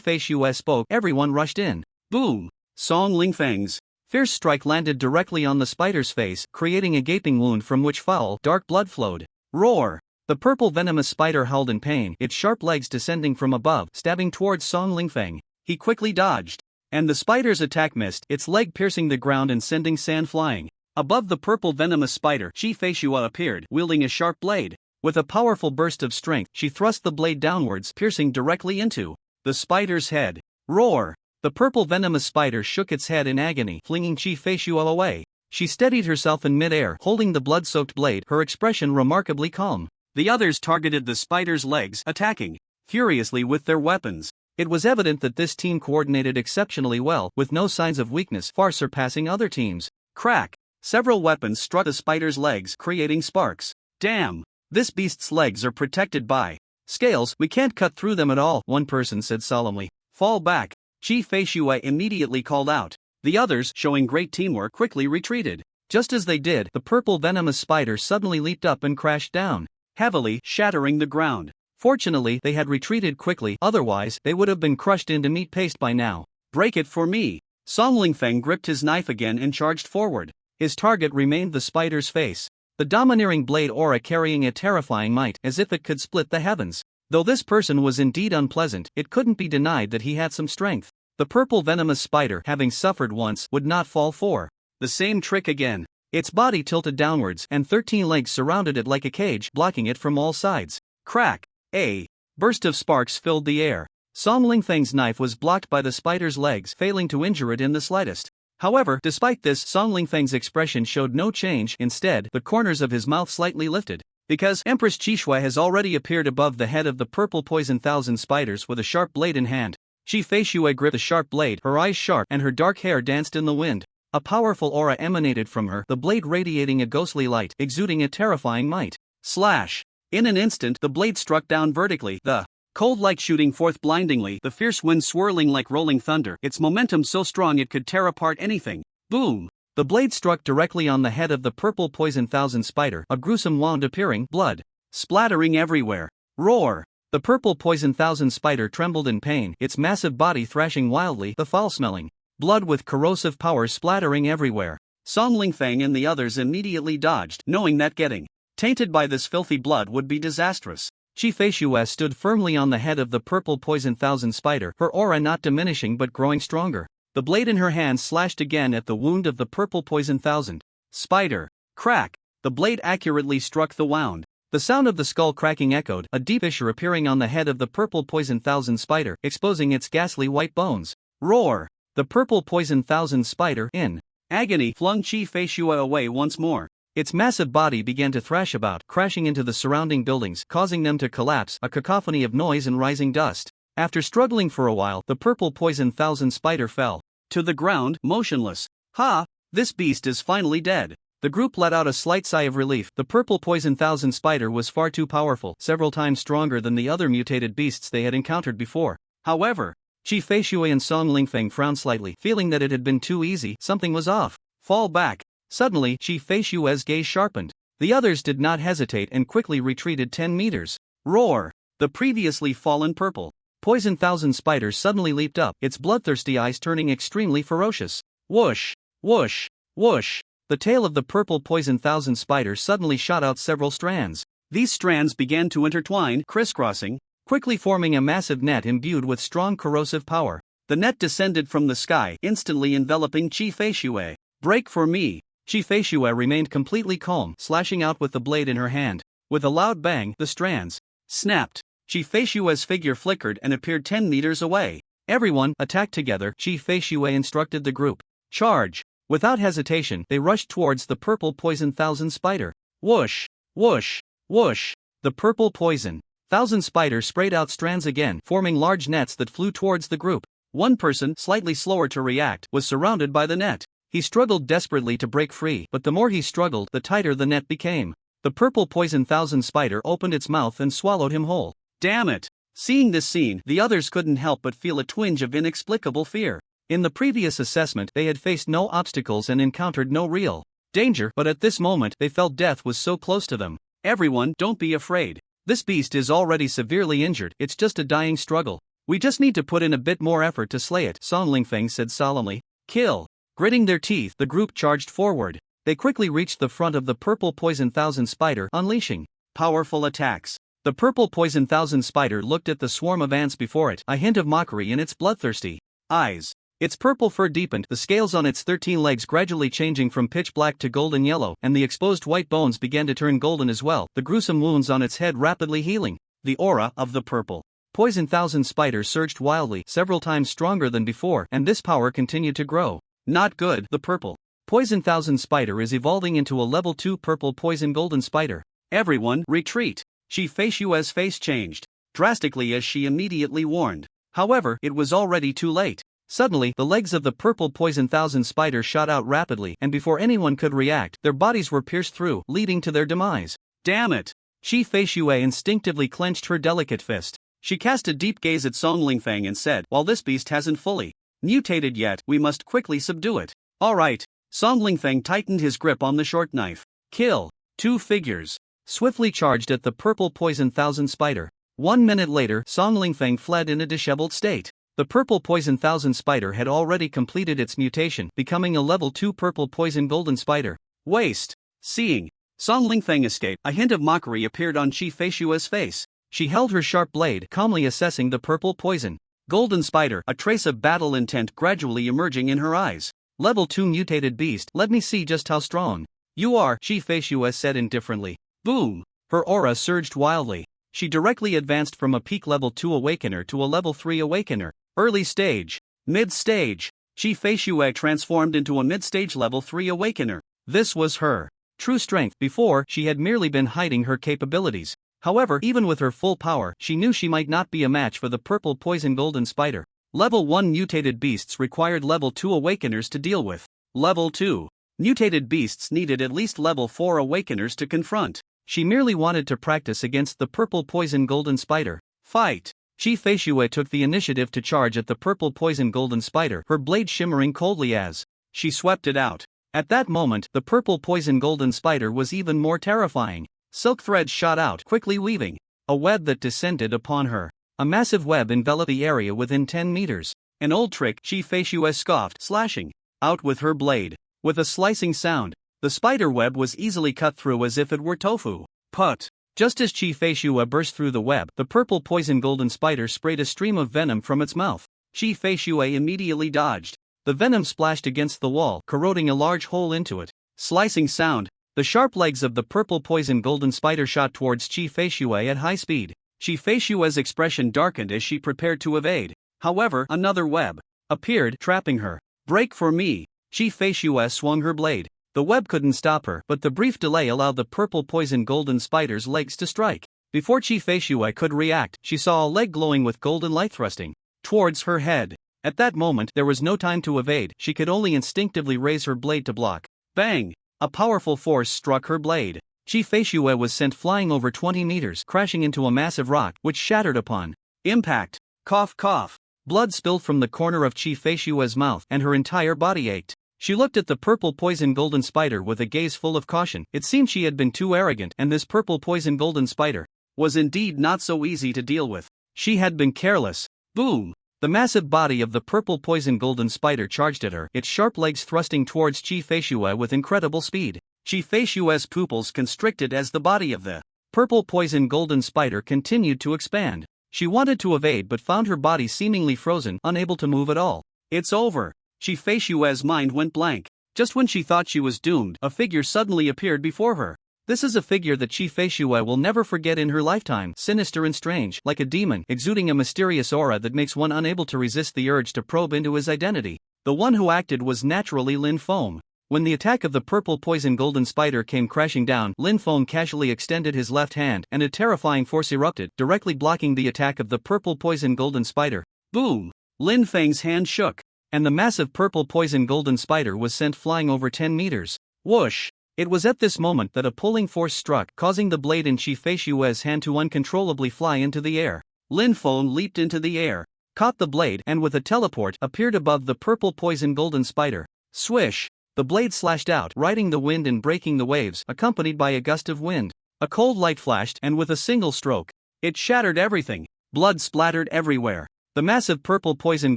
Feishui spoke, everyone rushed in. Boom! Song Lingfeng's fierce strike landed directly on the spider's face, creating a gaping wound from which foul, dark blood flowed. Roar! The purple venomous spider howled in pain, its sharp legs descending from above, stabbing towards Song Lingfeng. He quickly dodged, and the spider's attack missed, its leg piercing the ground and sending sand flying. Above the purple venomous spider, Qi Feishui appeared, wielding a sharp blade. With a powerful burst of strength, she thrust the blade downwards, piercing directly into the spider's head. Roar! The purple venomous spider shook its head in agony, flinging Qi Feishui away. She steadied herself in mid-air, holding the blood-soaked blade, her expression remarkably calm. The others targeted the spider's legs, attacking furiously with their weapons. It was evident that this team coordinated exceptionally well, with no signs of weakness, far surpassing other teams. Crack! Several weapons struck the spider's legs, creating sparks. Damn! This beast's legs are protected by scales, we can't cut through them at all, one person said solemnly. Fall back! Qi Feishui immediately called out. The others, showing great teamwork, quickly retreated. Just as they did, the purple venomous spider suddenly leaped up and crashed down, heavily, shattering the ground. Fortunately, they had retreated quickly, otherwise, they would have been crushed into meat paste by now. Break it for me! Song Lingfeng gripped his knife again and charged forward. His target remained the spider's face, the domineering blade aura carrying a terrifying might, as if it could split the heavens. Though this person was indeed unpleasant, it couldn't be denied that he had some strength. The purple venomous spider, having suffered once, would not fall for the same trick again. Its body tilted downwards, and 13 legs surrounded it like a cage, blocking it from all sides. Crack! A burst of sparks filled the air. Song Lingfeng's knife was blocked by the spider's legs, failing to injure it in the slightest. However, despite this, Song Lingfeng's expression showed no change. Instead, the corners of his mouth slightly lifted. Because Empress Qixue has already appeared above the head of the purple poison thousand spiders with a sharp blade in hand. Qi Feishue gripped the sharp blade, her eyes sharp, and her dark hair danced in the wind. A powerful aura emanated from her, the blade radiating a ghostly light, exuding a terrifying might. Slash! In an instant, the blade struck down vertically, the cold light shooting forth blindingly, the fierce wind swirling like rolling thunder, its momentum so strong it could tear apart anything. Boom! The blade struck directly on the head of the purple poison thousand spider, a gruesome wound appearing, blood splattering everywhere. Roar! The purple poison thousand spider trembled in pain, its massive body thrashing wildly, the foul-smelling blood with corrosive power splattering everywhere. Song Lingfeng and the others immediately dodged, knowing that getting tainted by this filthy blood would be disastrous. Qi Feishue stood firmly on the head of the purple poison thousand spider, her aura not diminishing but growing stronger. The blade in her hand slashed again at the wound of the purple poison thousand spider. Crack! The blade accurately struck the wound. The sound of the skull cracking echoed, a deep fissure appearing on the head of the purple poison thousand spider, exposing its ghastly white bones. Roar! The purple poison thousand spider, in agony, flung Qi Feishue away once more. Its massive body began to thrash about, crashing into the surrounding buildings, causing them to collapse, a cacophony of noise and rising dust. After struggling for a while, the purple poison thousand spider fell to the ground, motionless. Ha! This beast is finally dead. The group let out a slight sigh of relief. The purple poison thousand spider was far too powerful, several times stronger than the other mutated beasts they had encountered before. However, Qi Feishue and Song Lingfeng frowned slightly, feeling that it had been too easy. Something was off. Fall back. Suddenly, Qi Feishue's gaze sharpened. The others did not hesitate and quickly retreated 10 meters. Roar! The previously fallen purple poison thousand spider suddenly leaped up, its bloodthirsty eyes turning extremely ferocious. Whoosh! Whoosh! Whoosh! The tail of the purple poison thousand spider suddenly shot out several strands. These strands began to intertwine, crisscrossing, quickly forming a massive net imbued with strong corrosive power. The net descended from the sky, instantly enveloping Qi Feishue. Break for me! Qi Feishue remained completely calm, slashing out with the blade in her hand. With a loud bang, the strands snapped. Qi Feishue's figure flickered and appeared 10 meters away. Everyone, attack together, Qi Feishue instructed the group. Charge! Without hesitation, they rushed towards the purple poison thousand spider. Whoosh! Whoosh! Whoosh! The purple poison thousand spider sprayed out strands again, forming large nets that flew towards the group. One person, slightly slower to react, was surrounded by the net. He struggled desperately to break free, but the more he struggled, the tighter the net became. The purple poison thousand spider opened its mouth and swallowed him whole. Damn it! Seeing this scene, the others couldn't help but feel a twinge of inexplicable fear. In the previous assessment, they had faced no obstacles and encountered no real danger, but at this moment, they felt death was so close to them. Everyone, don't be afraid. This beast is already severely injured, it's just a dying struggle. We just need to put in a bit more effort to slay it, Song Lingfeng said solemnly. Kill! Gritting their teeth, the group charged forward. They quickly reached the front of the purple poison thousand spider, unleashing powerful attacks. The purple poison thousand spider looked at the swarm of ants before it, a hint of mockery in its bloodthirsty eyes. Its purple fur deepened, the scales on its 13 legs gradually changing from pitch black to golden yellow, and the exposed white bones began to turn golden as well, the gruesome wounds on its head rapidly healing. The aura of the purple poison thousand spider surged wildly, several times stronger than before, and this power continued to grow. Not good, the purple poison thousand spider is evolving into a level 2 purple poison golden spider. Everyone, retreat! Qi Feishue's face changed drastically as she immediately warned. However, it was already too late. Suddenly, the legs of the purple poison thousand spider shot out rapidly, and before anyone could react, their bodies were pierced through, leading to their demise. Damn it! Qi Feishue instinctively clenched her delicate fist. She cast a deep gaze at Song Lingfeng and said, while this beast hasn't fully mutated yet, we must quickly subdue it. Alright. Song Lingfeng tightened his grip on the short knife. Kill! 2 figures swiftly charged at the purple poison thousand spider. 1 minute later, Song Lingfeng fled in a disheveled state. The purple poison thousand spider had already completed its mutation, becoming a level 2 purple poison golden spider. Waste! Seeing Song Lingfeng escape, a hint of mockery appeared on Qi Feishue's face. She held her sharp blade, calmly assessing the purple poison golden spider, a trace of battle intent gradually emerging in her eyes. Level 2 mutated beast, let me see just how strong you are, Qi Feishue said indifferently. Boom! Her aura surged wildly. She directly advanced from a peak level 2 awakener to a level 3 awakener. Early stage, mid stage, Qi Feishui transformed into a mid-stage level 3 awakener. This was her true strength. Before, she had merely been hiding her capabilities. However, even with her full power, she knew she might not be a match for the purple poison golden spider. Level 1 mutated beasts required level 2 awakeners to deal with. Level 2 mutated beasts needed at least level 4 awakeners to confront. She merely wanted to practice against the purple poison golden spider. Fight! Qi Feishui took the initiative to charge at the purple poison golden spider, her blade shimmering coldly as she swept it out. At that moment, the purple poison golden spider was even more terrifying. Silk threads shot out, quickly weaving a web that descended upon her. A massive web enveloped the area within 10 meters. An old trick, Qi Feishui scoffed, slashing out with her blade. With a slicing sound, the spider web was easily cut through as if it were tofu. Put! Just as Qi Feishui burst through the web, the purple poison golden spider sprayed a stream of venom from its mouth. Qi Feishui immediately dodged. The venom splashed against the wall, corroding a large hole into it. Slicing sound. The sharp legs of the purple poison golden spider shot towards Qi Feishui at high speed. Qi Feishui's expression darkened as she prepared to evade. However, another web appeared, trapping her. Break for me! Qi Feishui swung her blade. The web couldn't stop her, but the brief delay allowed the purple poison golden spider's legs to strike. Before Qi Feishui could react, she saw a leg glowing with golden light thrusting towards her head. At that moment, there was no time to evade. She could only instinctively raise her blade to block. Bang! A powerful force struck her blade. Qi Feishui was sent flying over 20 meters, crashing into a massive rock, which shattered upon impact. Cough cough. Blood spilled from the corner of Qi Feishui's mouth, and her entire body ached. She looked at the purple poison golden spider with a gaze full of caution. It seemed she had been too arrogant, and this purple poison golden spider was indeed not so easy to deal with. She had been careless. Boom! The massive body of the purple poison golden spider charged at her, its sharp legs thrusting towards Qi Feishui with incredible speed. Qi Feishui's pupils constricted as the body of the purple poison golden spider continued to expand. She wanted to evade but found her body seemingly frozen, unable to move at all. It's over. Qi Feishui's mind went blank. Just when she thought she was doomed, a figure suddenly appeared before her. This is a figure that Qi Feishui will never forget in her lifetime, sinister and strange, like a demon, exuding a mysterious aura that makes one unable to resist the urge to probe into his identity. The one who acted was naturally Lin Feng. When the attack of the purple poison golden spider came crashing down, Lin Feng casually extended his left hand, and a terrifying force erupted, directly blocking the attack of the purple poison golden spider. Boom! Lin Feng's hand shook, and the massive purple poison golden spider was sent flying over 10 meters. Whoosh! It was at this moment that a pulling force struck, causing the blade in Qi Feishui's hand to uncontrollably fly into the air. Lin Feng leaped into the air, caught the blade, and with a teleport, appeared above the purple poison golden spider. Swish! The blade slashed out, riding the wind and breaking the waves, accompanied by a gust of wind. A cold light flashed, and with a single stroke, it shattered everything. Blood splattered everywhere. The massive purple poison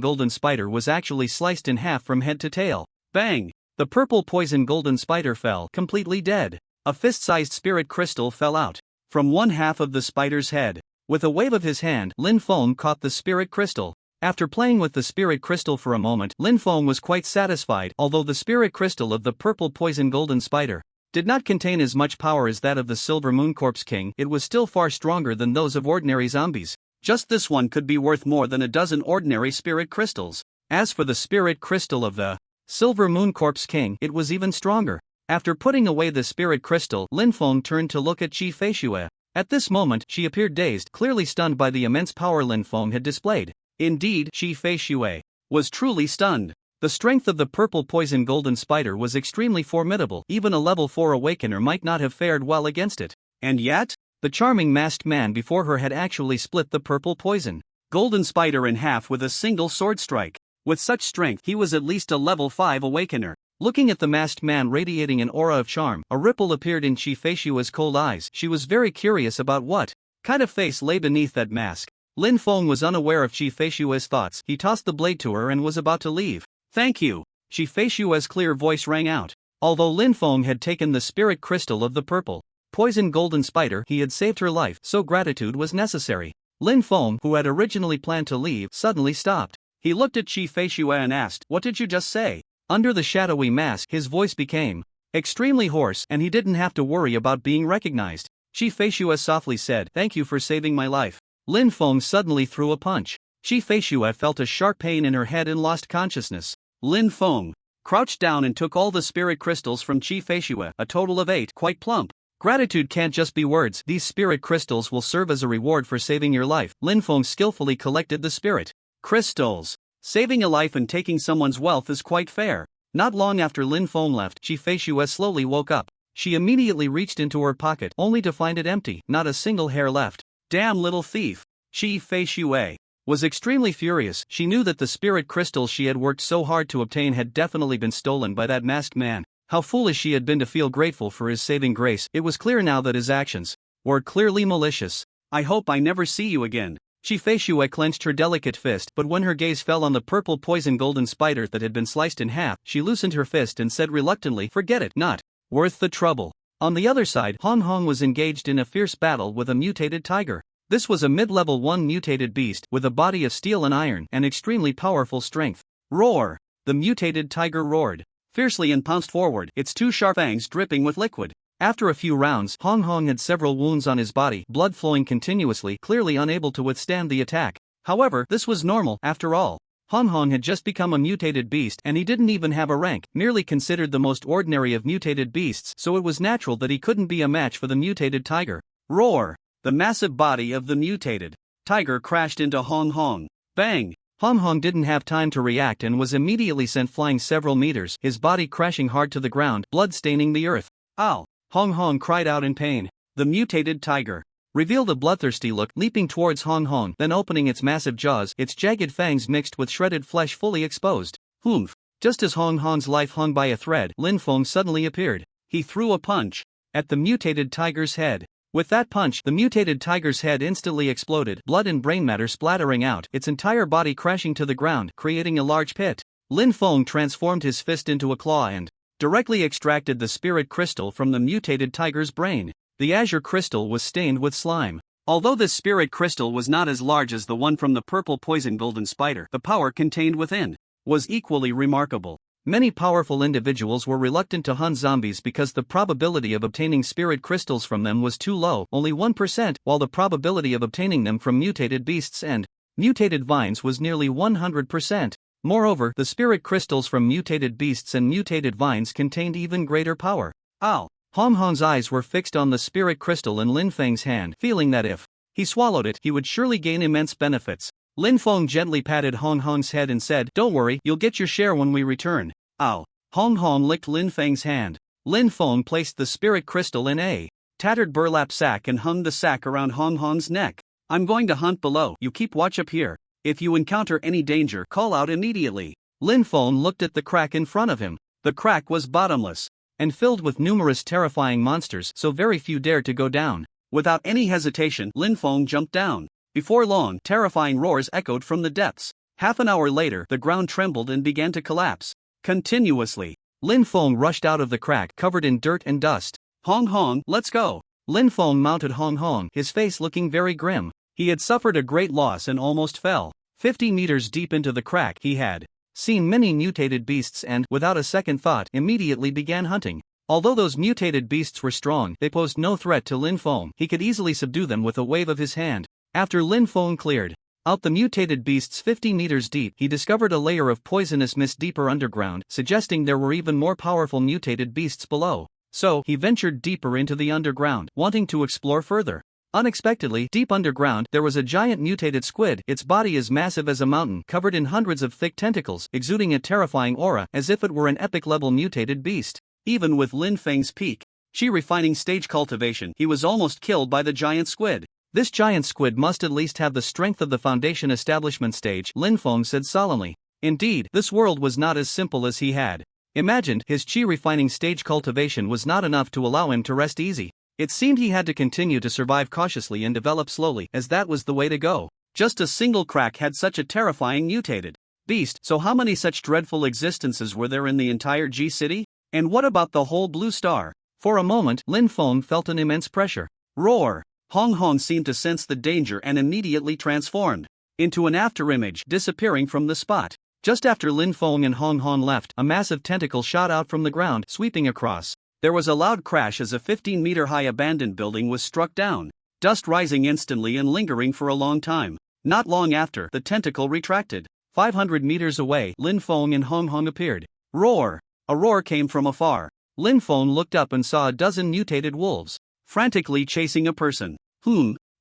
golden spider was actually sliced in half from head to tail. Bang! The purple poison golden spider fell, completely dead. A fist-sized spirit crystal fell out from one half of the spider's head. With a wave of his hand, Lin Feng caught the spirit crystal. After playing with the spirit crystal for a moment, Lin Feng was quite satisfied. Although the spirit crystal of the purple poison golden spider did not contain as much power as that of the Silver Moon Corpse King, it was still far stronger than those of ordinary zombies. Just this one could be worth more than a dozen ordinary spirit crystals. As for the spirit crystal of the Silver Moon Corpse King, it was even stronger. After putting away the spirit crystal, Lin Feng turned to look at Qi Feishui. At this moment, she appeared dazed, clearly stunned by the immense power Lin Feng had displayed. Indeed, Qi Feishui was truly stunned. The strength of the purple poison golden spider was extremely formidable. Even a level 4 awakener might not have fared well against it. And yet, the charming masked man before her had actually split the purple poison golden spider in half with a single sword strike. With such strength, he was at least a level 5 awakener. Looking at the masked man radiating an aura of charm, a ripple appeared in Qi Feishui's cold eyes. She was very curious about what kind of face lay beneath that mask. Lin Feng was unaware of Qi Feishui's thoughts. He tossed the blade to her and was about to leave. Thank you. Qi Feishui's clear voice rang out. Although Lin Feng had taken the spirit crystal of the purple poison golden spider, he had saved her life, so gratitude was necessary. Lin Feng, who had originally planned to leave, suddenly stopped. He looked at Qi Feishui and asked, "What did you just say?" Under the shadowy mask, his voice became extremely hoarse, and he didn't have to worry about being recognized. Qi Feishui softly said, "Thank you for saving my life." Lin Feng suddenly threw a punch. Qi Feishui felt a sharp pain in her head and lost consciousness. Lin Feng crouched down and took all the spirit crystals from Qi Feishui, a total of 8, quite plump. Gratitude can't just be words. These spirit crystals will serve as a reward for saving your life. Lin Feng skillfully collected the spirit crystals. Saving a life and taking someone's wealth is quite fair. Not long after Lin Feng left, Qi Feishui slowly woke up. She immediately reached into her pocket, only to find it empty, not a single hair left. Damn little thief! Qi Feishui was extremely furious. She knew that the spirit crystals she had worked so hard to obtain had definitely been stolen by that masked man. How foolish she had been to feel grateful for his saving grace. It was clear now that his actions were clearly malicious. I hope I never see you again. Qi Feishui clenched her delicate fist, but when her gaze fell on the purple poison golden spider that had been sliced in half, she loosened her fist and said reluctantly, forget it, not worth the trouble. On the other side, Hong Hong was engaged in a fierce battle with a mutated tiger. This was a mid-level 1 mutated beast with a body of steel and iron and extremely powerful strength. Roar! The mutated tiger roared fiercely and pounced forward, its 2 sharp fangs dripping with liquid. After a few rounds, Hong Hong had several wounds on his body, blood flowing continuously, clearly unable to withstand the attack. However, this was normal, after all. Hong Hong had just become a mutated beast and he didn't even have a rank, merely considered the most ordinary of mutated beasts, so it was natural that he couldn't be a match for the mutated tiger. Roar! The massive body of the mutated tiger crashed into Hong Hong. Bang! Hong Hong didn't have time to react and was immediately sent flying several meters, his body crashing hard to the ground, blood staining the earth. Ow! Hong Hong cried out in pain. The mutated tiger revealed a bloodthirsty look, leaping towards Hong Hong, then opening its massive jaws, its jagged fangs mixed with shredded flesh fully exposed. Humph! Just as Hong Hong's life hung by a thread, Lin Feng suddenly appeared. He threw a punch at the mutated tiger's head. With that punch, the mutated tiger's head instantly exploded, blood and brain matter splattering out, its entire body crashing to the ground, creating a large pit. Lin Feng transformed his fist into a claw and directly extracted the spirit crystal from the mutated tiger's brain. The azure crystal was stained with slime. Although this spirit crystal was not as large as the one from the purple poison golden spider, the power contained within was equally remarkable. Many powerful individuals were reluctant to hunt zombies because the probability of obtaining spirit crystals from them was too low, only 1%, while the probability of obtaining them from mutated beasts and mutated vines was nearly 100%. Moreover, the spirit crystals from mutated beasts and mutated vines contained even greater power. Ow! Hong Hong's eyes were fixed on the spirit crystal in Lin Feng's hand, feeling that if he swallowed it, he would surely gain immense benefits. Lin Feng gently patted Hong Hong's head and said, don't worry, you'll get your share when we return. Ow! Hong Hong licked Lin Feng's hand. Lin Feng placed the spirit crystal in a tattered burlap sack and hung the sack around Hong Hong's neck. I'm going to hunt below, you keep watch up here. If you encounter any danger, call out immediately. Lin Feng looked at the crack in front of him. The crack was bottomless and filled with numerous terrifying monsters, so very few dared to go down. Without any hesitation, Lin Feng jumped down. Before long, terrifying roars echoed from the depths. Half an hour later, the ground trembled and began to collapse continuously. Lin Feng rushed out of the crack, covered in dirt and dust. Hong Hong, let's go. Lin Feng mounted Hong Hong, his face looking very grim. He had suffered a great loss and almost fell 50 meters deep into the crack. He had seen many mutated beasts and, without a second thought, immediately began hunting. Although those mutated beasts were strong, they posed no threat to Lin Feng. He could easily subdue them with a wave of his hand. After Lin Feng cleared out the mutated beasts 50 meters deep, he discovered a layer of poisonous mist deeper underground, suggesting there were even more powerful mutated beasts below. So, he ventured deeper into the underground, wanting to explore further. Unexpectedly, deep underground, there was a giant mutated squid. Its body is massive as a mountain, covered in hundreds of thick tentacles, exuding a terrifying aura, as if it were an epic-level mutated beast. Even with Lin Feng's peak Qi refining stage cultivation, he was almost killed by the giant squid. This giant squid must at least have the strength of the foundation establishment stage, Lin Feng said solemnly. Indeed, this world was not as simple as he had imagined. His Qi refining stage cultivation was not enough to allow him to rest easy. It seemed he had to continue to survive cautiously and develop slowly, as that was the way to go. Just a single crack had such a terrifying mutated beast, so how many such dreadful existences were there in the entire G city? And what about the whole blue star? For a moment, Lin Feng felt an immense pressure. Roar! Hong Hong seemed to sense the danger and immediately transformed into an afterimage, disappearing from the spot. Just after Lin Feng and Hong Hong left, a massive tentacle shot out from the ground, sweeping across. There was a loud crash as a 15-meter-high abandoned building was struck down, dust rising instantly and lingering for a long time. Not long after, the tentacle retracted. 500 meters away, Lin Feng and Hong Hong appeared. Roar! A roar came from afar. Lin Feng looked up and saw a dozen mutated wolves, frantically chasing a person.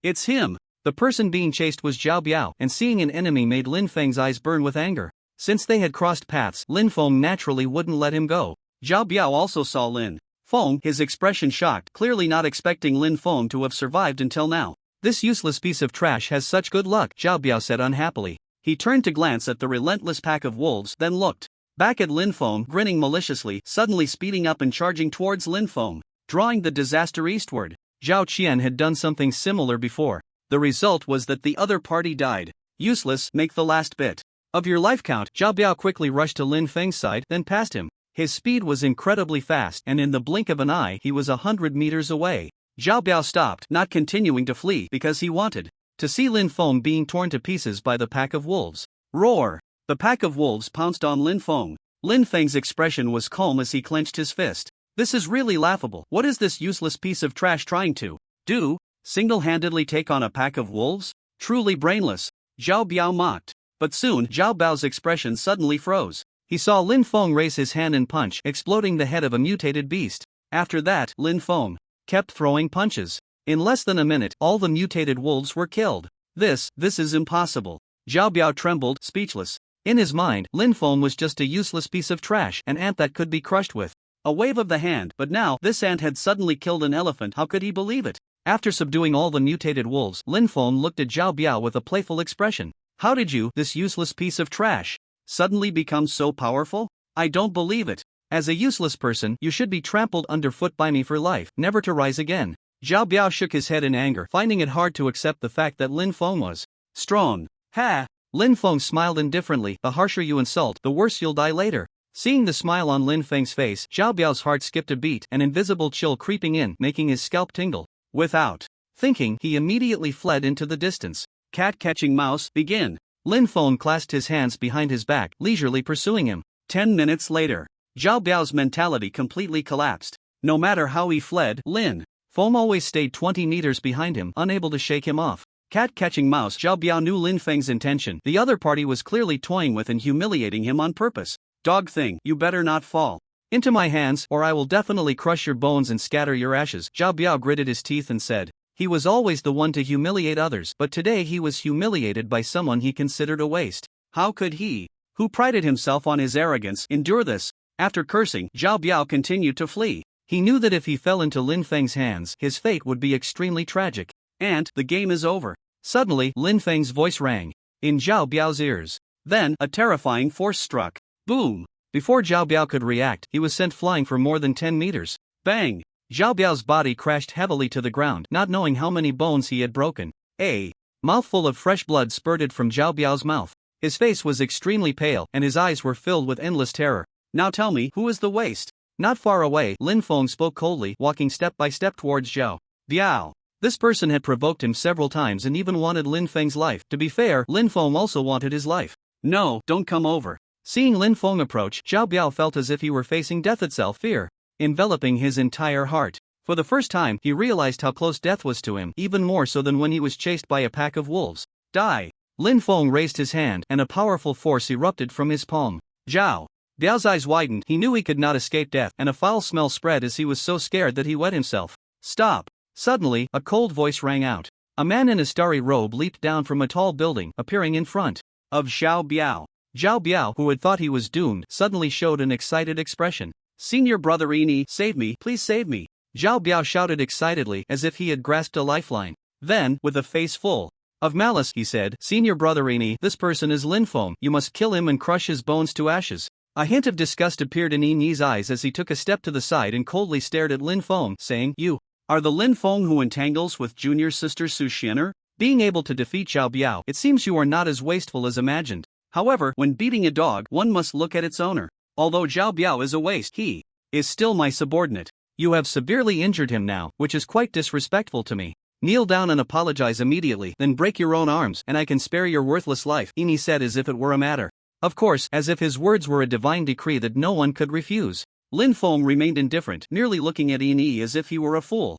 It's him! The person being chased was Zhao Biao, and seeing an enemy made Lin Feng's eyes burn with anger. Since they had crossed paths, Lin Feng naturally wouldn't let him go. Zhao Biao also saw Lin Feng, his expression shocked, clearly not expecting Lin Feng to have survived until now. This useless piece of trash has such good luck, Zhao Biao said unhappily. He turned to glance at the relentless pack of wolves, then looked back at Lin Feng, grinning maliciously, suddenly speeding up and charging towards Lin Feng, drawing the disaster eastward. Zhao Qian had done something similar before. The result was that the other party died. Useless, make the last bit of your life count. Zhao Biao quickly rushed to Lin Feng's side, then passed him. His speed was incredibly fast, and in the blink of an eye he was 100 meters away. Zhao Biao stopped, not continuing to flee because he wanted to see Lin Feng being torn to pieces by the pack of wolves. Roar! The pack of wolves pounced on Lin Feng. Lin Feng's expression was calm as he clenched his fist. This is really laughable. What is this useless piece of trash trying to do? Single-handedly take on a pack of wolves? Truly brainless. Zhao Biao mocked. But soon, Zhao Biao's expression suddenly froze. He saw Lin Feng raise his hand and punch, exploding the head of a mutated beast. After that, Lin Feng kept throwing punches. In less than a minute, all the mutated wolves were killed. This is impossible. Zhao Biao trembled, speechless. In his mind, Lin Feng was just a useless piece of trash, an ant that could be crushed with a wave of the hand, but now, this ant had suddenly killed an elephant. How could he believe it? After subduing all the mutated wolves, Lin Feng looked at Zhao Biao with a playful expression. How did you, this useless piece of trash, suddenly become so powerful? I don't believe it. As a useless person, you should be trampled underfoot by me for life, never to rise again. Zhao Biao shook his head in anger, finding it hard to accept the fact that Lin Feng was strong. Ha! Lin Feng smiled indifferently. The harsher you insult, the worse you'll die later. Seeing the smile on Lin Feng's face, Zhao Biao's heart skipped a beat, an invisible chill creeping in, making his scalp tingle. Without thinking, he immediately fled into the distance. Cat catching mouse, begin. Lin Feng clasped his hands behind his back, leisurely pursuing him. 10 minutes later, Zhao Biao's mentality completely collapsed. No matter how he fled, Lin Feng always stayed 20 meters behind him, unable to shake him off. Cat catching mouse, Zhao Biao knew Lin Feng's intention. The other party was clearly toying with and humiliating him on purpose. Dog thing, you better not fall into my hands, or I will definitely crush your bones and scatter your ashes. Zhao Biao gritted his teeth and said, he was always the one to humiliate others, but today he was humiliated by someone he considered a waste. How could he, who prided himself on his arrogance, endure this? After cursing, Zhao Biao continued to flee. He knew that if he fell into Lin Feng's hands, his fate would be extremely tragic. And, the game is over. Suddenly, Lin Feng's voice rang in Zhao Biao's ears. Then, a terrifying force struck. Boom! Before Zhao Biao could react, he was sent flying for more than 10 meters. Bang! Zhao Biao's body crashed heavily to the ground, not knowing how many bones he had broken. A mouthful of fresh blood spurted from Zhao Biao's mouth. His face was extremely pale, and his eyes were filled with endless terror. Now tell me, who is the waste? Not far away, Lin Feng spoke coldly, walking step by step towards Zhao Biao. This person had provoked him several times and even wanted Lin Feng's life. To be fair, Lin Feng also wanted his life. No, don't come over. Seeing Lin Feng approach, Zhao Biao felt as if he were facing death itself, fear enveloping his entire heart. For the first time, he realized how close death was to him, even more so than when he was chased by a pack of wolves. Die! Lin Feng raised his hand, and a powerful force erupted from his palm. Zhao Biao's eyes widened. He knew he could not escape death, and a foul smell spread as he was so scared that he wet himself. Stop! Suddenly, a cold voice rang out. A man in a starry robe leaped down from a tall building, appearing in front of Zhao Biao. Zhao Biao, who had thought he was doomed, suddenly showed an excited expression. Senior brother Ini, save me, please save me. Zhao Biao shouted excitedly, as if he had grasped a lifeline. Then, with a face full of malice, he said, Senior brother Ini, this person is Lin Feng. You must kill him and crush his bones to ashes. A hint of disgust appeared in Ini's eyes as he took a step to the side and coldly stared at Lin Feng, saying, You are the Lin Feng who entangles with junior sister Su Xianer? Being able to defeat Zhao Biao, it seems you are not as wasteful as imagined. However, when beating a dog, one must look at its owner. Although Zhao Biao is a waste, he is still my subordinate. You have severely injured him now, which is quite disrespectful to me. Kneel down and apologize immediately, then break your own arms, and I can spare your worthless life, Ini said as if it were a matter of course, as if his words were a divine decree that no one could refuse. Lin Feng remained indifferent, merely looking at Ini as if he were a fool.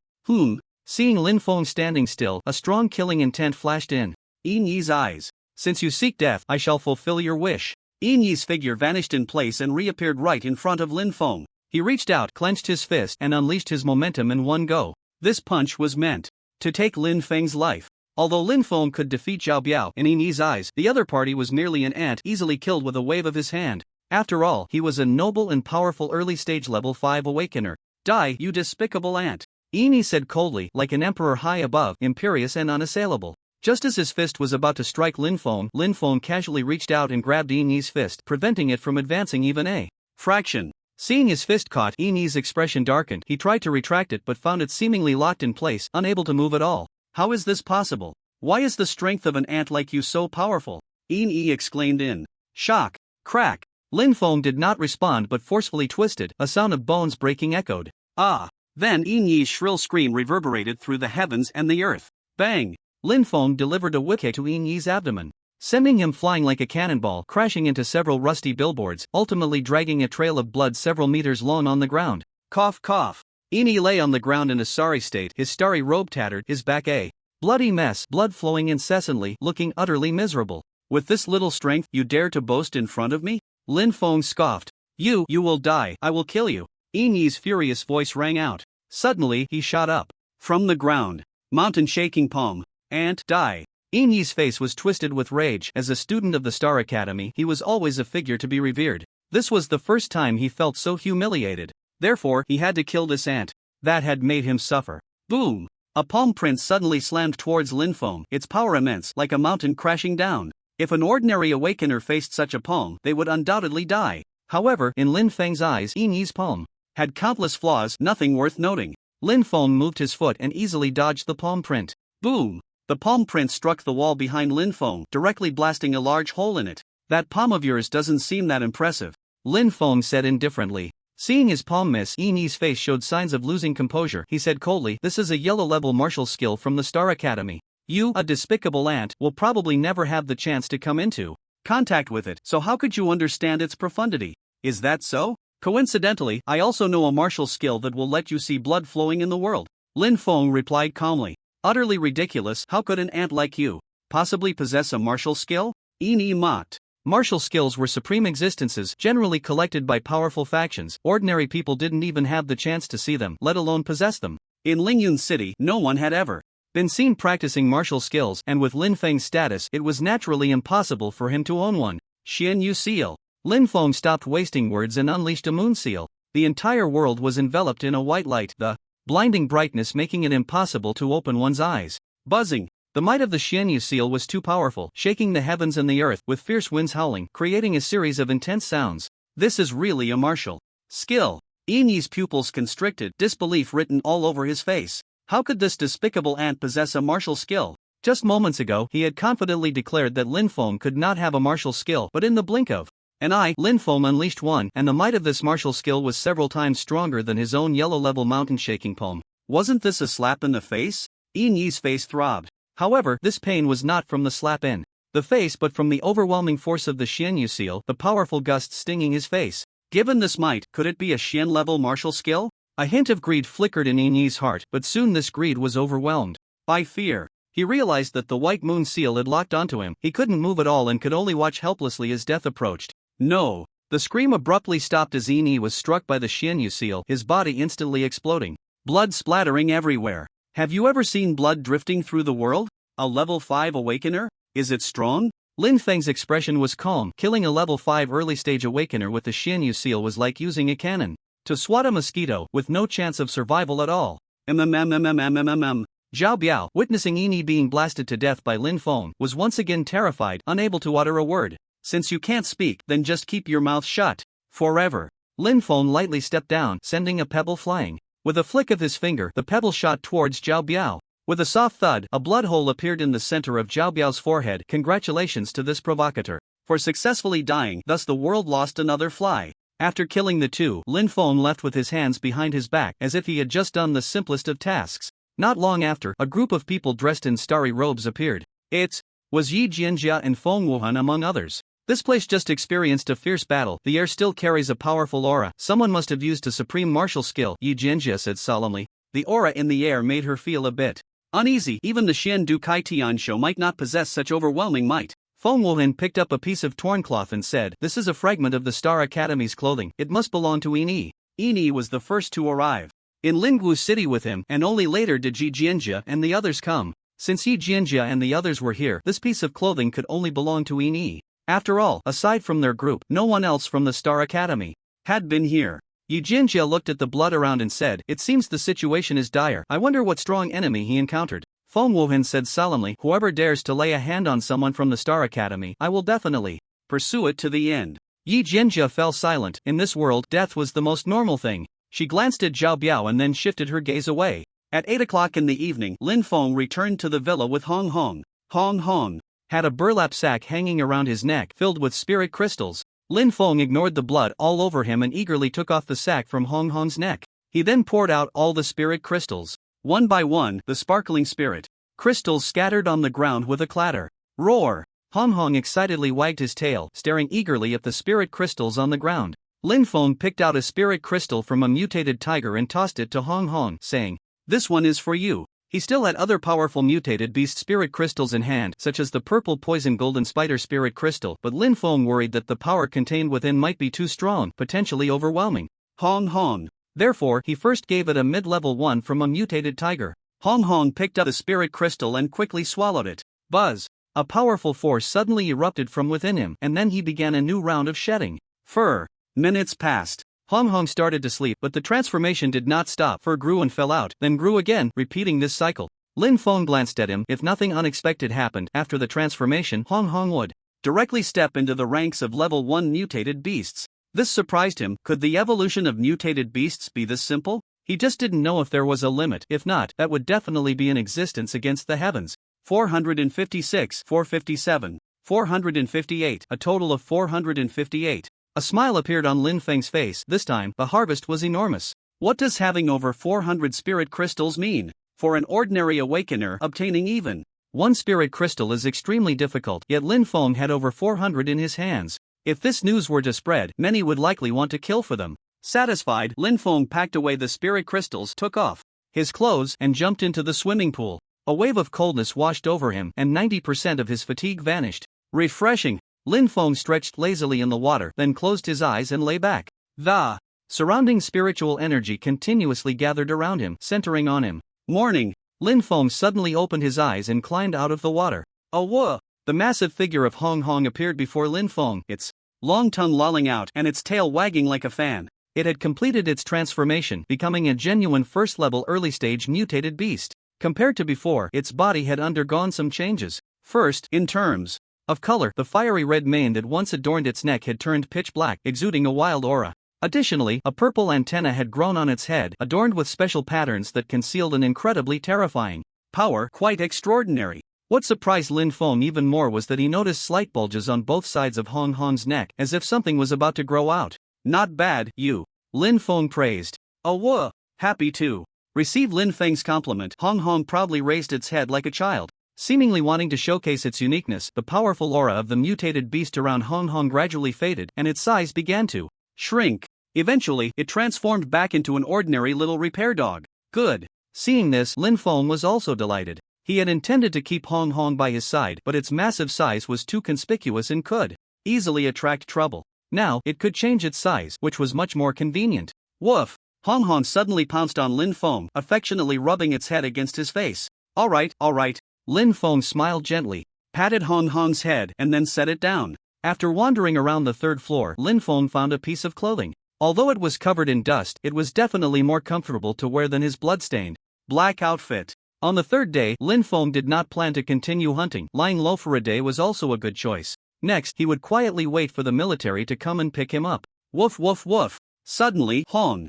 Seeing Lin Feng standing still, a strong killing intent flashed in Ini's eyes. Since you seek death, I shall fulfill your wish. Yin Yi's figure vanished in place and reappeared right in front of Lin Feng. He reached out, clenched his fist, and unleashed his momentum in one go. This punch was meant to take Lin Feng's life. Although Lin Feng could defeat Zhao Biao in Yin Yi's eyes, the other party was merely an ant easily killed with a wave of his hand. After all, he was a noble and powerful early-stage level 5 awakener. Die, you despicable ant! Yin Yi said coldly, like an emperor high above, imperious and unassailable. Just as his fist was about to strike Lin Feng casually reached out and grabbed Yin Yi's fist, preventing it from advancing even a fraction. Seeing his fist caught, Yin Yi's expression darkened. He tried to retract it but found it seemingly locked in place, unable to move at all. How is this possible? Why is the strength of an ant like you so powerful? Yin Yi exclaimed in shock. Crack! Lin Feng did not respond but forcefully twisted, a sound of bones breaking echoed. Ah! Then Yin Yi's shrill scream reverberated through the heavens and the earth. Bang! Lin Feng delivered a wicket to Yin Yi's abdomen, sending him flying like a cannonball, crashing into several rusty billboards, ultimately dragging a trail of blood several meters long on the ground. Cough cough. Yin Yi lay on the ground in a sorry state, his starry robe tattered, his back a bloody mess, blood flowing incessantly, looking utterly miserable. With this little strength, you dare to boast in front of me? Lin Feng scoffed. You will die, I will kill you. Yin Yi's furious voice rang out. Suddenly, he shot up from the ground, mountain shaking palm, ant, die. Yin Yi's face was twisted with rage. As a student of the Star Academy, he was always a figure to be revered. This was the first time he felt so humiliated. Therefore, he had to kill this ant. That had made him suffer. Boom! A palm print suddenly slammed towards Lin Feng, its power immense, like a mountain crashing down. If an ordinary awakener faced such a palm, they would undoubtedly die. However, in Lin Feng's eyes, Yin Yi's palm had countless flaws, nothing worth noting. Lin Feng moved his foot and easily dodged the palm print. Boom! The palm print struck the wall behind Lin Feng, directly blasting a large hole in it. That palm of yours doesn't seem that impressive, Lin Feng said indifferently. Seeing his palm miss, Yin Yi's face showed signs of losing composure. He said coldly, this is a yellow-level martial skill from the Star Academy. You, a despicable ant, will probably never have the chance to come into contact with it, so how could you understand its profundity? Is that so? Coincidentally, I also know a martial skill that will let you see blood flowing in the world. Lin Feng replied calmly. Utterly ridiculous, how could an ant like you possibly possess a martial skill? Yin Yi mocked. Martial skills were supreme existences generally collected by powerful factions. Ordinary people didn't even have the chance to see them, let alone possess them. In Lingyun City, no one had ever been seen practicing martial skills, and with Lin Feng's status, it was naturally impossible for him to own one. Xian Yu Seal. Lin Feng stopped wasting words and unleashed a moon seal. The entire world was enveloped in a white light, the blinding brightness making it impossible to open one's eyes. Buzzing. The might of the Xian Yu seal was too powerful, shaking the heavens and the earth, with fierce winds howling, creating a series of intense sounds. This is really a martial skill. Yin Yi's pupils constricted, disbelief written all over his face. How could this despicable ant possess a martial skill? Just moments ago, he had confidently declared that Lin Feng could not have a martial skill, but in the blink of an eye, Lin Feng unleashed one, and the might of this martial skill was several times stronger than his own yellow-level mountain-shaking palm. Wasn't this a slap in the face? Yin Yi's face throbbed. However, this pain was not from the slap in the face but from the overwhelming force of the Xian Yu seal, the powerful gust stinging his face. Given this might, could it be a Xian-level martial skill? A hint of greed flickered in Yin Yi's heart, but soon this greed was overwhelmed by fear. He realized that the white moon seal had locked onto him. He couldn't move at all and could only watch helplessly as death approached. No! The scream abruptly stopped as Yin Yi was struck by the Xian Yu seal, his body instantly exploding. Blood splattering everywhere. Have you ever seen blood drifting through the world? A level 5 awakener? Is it strong? Lin Feng's expression was calm. Killing a level 5 early-stage awakener with the Xian Yu seal was like using a cannon to swat a mosquito, with no chance of survival at all. Zhao Biao, witnessing Yin Yi being blasted to death by Lin Feng, was once again terrified, unable to utter a word. Since you can't speak, then just keep your mouth shut. Forever. Lin Feng lightly stepped down, sending a pebble flying. With a flick of his finger, the pebble shot towards Zhao Biao. With a soft thud, a blood hole appeared in the center of Zhao Biao's forehead. Congratulations to this provocateur for successfully dying, thus the world lost another fly. After killing the two, Lin Feng left with his hands behind his back, as if he had just done the simplest of tasks. Not long after, a group of people dressed in starry robes appeared. It was Yi Jianjia and Feng Wuhan among others. This place just experienced a fierce battle. The air still carries a powerful aura. Someone must have used a supreme martial skill, Yi Jianjia said solemnly. The aura in the air made her feel a bit uneasy. Even the Xian Du Kai Tian show might not possess such overwhelming might. Feng Wuhan picked up a piece of torn cloth and said, "This is a fragment of the Star Academy's clothing. It must belong to Ini." Ini was the first to arrive in Lingwu City with him, and only later did Ji Jianjia and the others come. Since Yi Jianjia and the others were here, this piece of clothing could only belong to Ini. After all, aside from their group, no one else from the Star Academy had been here. Yi Jianjia looked at the blood around and said, "It seems the situation is dire. I wonder what strong enemy he encountered." Feng Wuhan said solemnly, "Whoever dares to lay a hand on someone from the Star Academy, I will definitely pursue it to the end." Yi Jianjia fell silent. In this world, death was the most normal thing. She glanced at Zhao Biao and then shifted her gaze away. At 8 o'clock in the evening, Lin Feng returned to the villa with Hong Hong. Hong Hong had a burlap sack hanging around his neck filled with spirit crystals. Lin Feng ignored the blood all over him and eagerly took off the sack from Hong Hong's neck. He then poured out all the spirit crystals. One by one, the sparkling spirit crystals scattered on the ground with a clatter. Roar! Hong Hong excitedly wagged his tail, staring eagerly at the spirit crystals on the ground. Lin Feng picked out a spirit crystal from a mutated tiger and tossed it to Hong Hong, saying, "This one is for you." He still had other powerful mutated beast spirit crystals in hand, such as the purple poison golden spider spirit crystal, but Lin Feng worried that the power contained within might be too strong, potentially overwhelming Hong Hong. Therefore, he first gave it a mid-level one from a mutated tiger. Hong Hong picked up the spirit crystal and quickly swallowed it. Buzz! A powerful force suddenly erupted from within him, and then he began a new round of shedding fur. Minutes passed. Hong Hong started to sleep, but the transformation did not stop. Fur grew and fell out, then grew again, repeating this cycle. Lin Feng glanced at him. If nothing unexpected happened after the transformation, Hong Hong would directly step into the ranks of level 1 mutated beasts. This surprised him. Could the evolution of mutated beasts be this simple? He just didn't know if there was a limit. If not, that would definitely be in existence against the heavens. 456, 457, 458, a total of 458. A smile appeared on Lin Feng's face. This time, the harvest was enormous. What does having over 400 spirit crystals mean? For an ordinary awakener, obtaining even one spirit crystal is extremely difficult, yet Lin Feng had over 400 in his hands. If this news were to spread, many would likely want to kill for them. Satisfied, Lin Feng packed away the spirit crystals, took off his clothes, and jumped into the swimming pool. A wave of coldness washed over him, and 90% of his fatigue vanished. Refreshing. Lin Feng stretched lazily in the water, then closed his eyes and lay back. The surrounding spiritual energy continuously gathered around him, centering on him. Morning. Lin Feng suddenly opened his eyes and climbed out of the water. Oh whoa! The massive figure of Hong Hong appeared before Lin Feng, its long tongue lolling out and its tail wagging like a fan. It had completed its transformation, becoming a genuine first-level early-stage mutated beast. Compared to before, its body had undergone some changes. First, in terms of color, the fiery red mane that once adorned its neck had turned pitch black, exuding a wild aura. Additionally, a purple antenna had grown on its head, adorned with special patterns that concealed an incredibly terrifying power. Quite extraordinary. What surprised Lin Feng even more was that he noticed slight bulges on both sides of Hong Hong's neck, as if something was about to grow out. Not bad, you. Lin Feng praised. Oh whoa! Happy to receive Lin Feng's compliment. Hong Hong proudly raised its head like a child. Seemingly wanting to showcase its uniqueness, the powerful aura of the mutated beast around Hong Hong gradually faded, and its size began to shrink. Eventually, it transformed back into an ordinary little repair dog. Good. Seeing this, Lin Feng was also delighted. He had intended to keep Hong Hong by his side, but its massive size was too conspicuous and could easily attract trouble. Now, it could change its size, which was much more convenient. Woof! Hong Hong suddenly pounced on Lin Feng, affectionately rubbing its head against his face. All right. Lin Feng smiled gently, patted Hong Hong's head, and then set it down. After wandering around the third floor, Lin Feng found a piece of clothing. Although it was covered in dust, it was definitely more comfortable to wear than his bloodstained black outfit. On the third day, Lin Feng did not plan to continue hunting. Lying low for a day was also a good choice. Next, he would quietly wait for the military to come and pick him up. Woof woof woof. Suddenly, Hong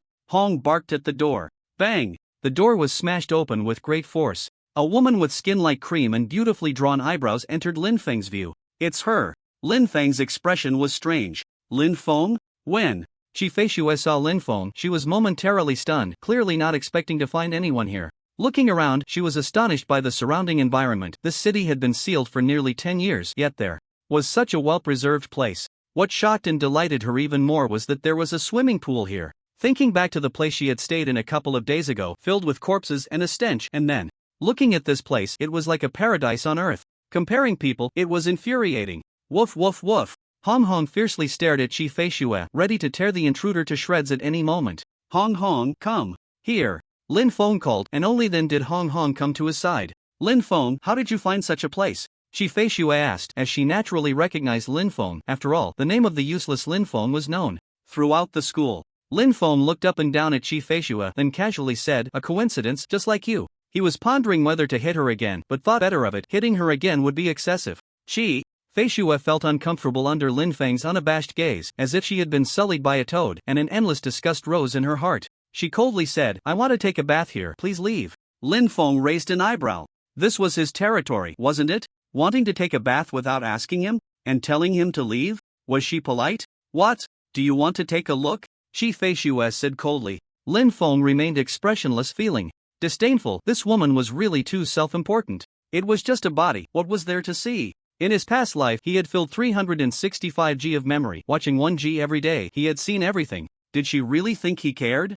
barked at the door. Bang! The door was smashed open with great force. A woman with skin like cream and beautifully drawn eyebrows entered Lin Feng's view. It's her. Lin Feng's expression was strange. Lin Feng? When Chi Feishu saw Lin Feng, she was momentarily stunned, clearly not expecting to find anyone here. Looking around, she was astonished by the surrounding environment. This city had been sealed for nearly 10 years, yet there was such a well-preserved place. What shocked and delighted her even more was that there was a swimming pool here. Thinking back to the place she had stayed in a couple of days ago, filled with corpses and a stench, and then looking at this place, it was like a paradise on earth. Comparing people, it was infuriating. Woof woof woof. Hong Hong fiercely stared at Chi Feishue, ready to tear the intruder to shreds at any moment. Hong Hong, come here. Lin Feng called, and only then did Hong Hong come to his side. Lin Feng, how did you find such a place? Chi Feishue asked, as she naturally recognized Lin Feng. After all, the name of the useless Lin Feng was known throughout the school. Lin Feng looked up and down at Chi Feishue, then casually said, a coincidence, just like you. He was pondering whether to hit her again, but thought better of it. Hitting her again would be excessive. Chi Feishue felt uncomfortable under Lin Feng's unabashed gaze, as if she had been sullied by a toad, and an endless disgust rose in her heart. She coldly said, I want to take a bath here, please leave. Lin Feng raised an eyebrow. This was his territory, wasn't it? Wanting to take a bath without asking him? And telling him to leave? Was she polite? What? Do you want to take a look? Chi Feishue said coldly. Lin Feng remained expressionless, feeling disdainful. This woman was really too self-important. It was just a body, what was there to see? In his past life, he had filled 365 G of memory. Watching 1 G every day, he had seen everything. Did she really think he cared?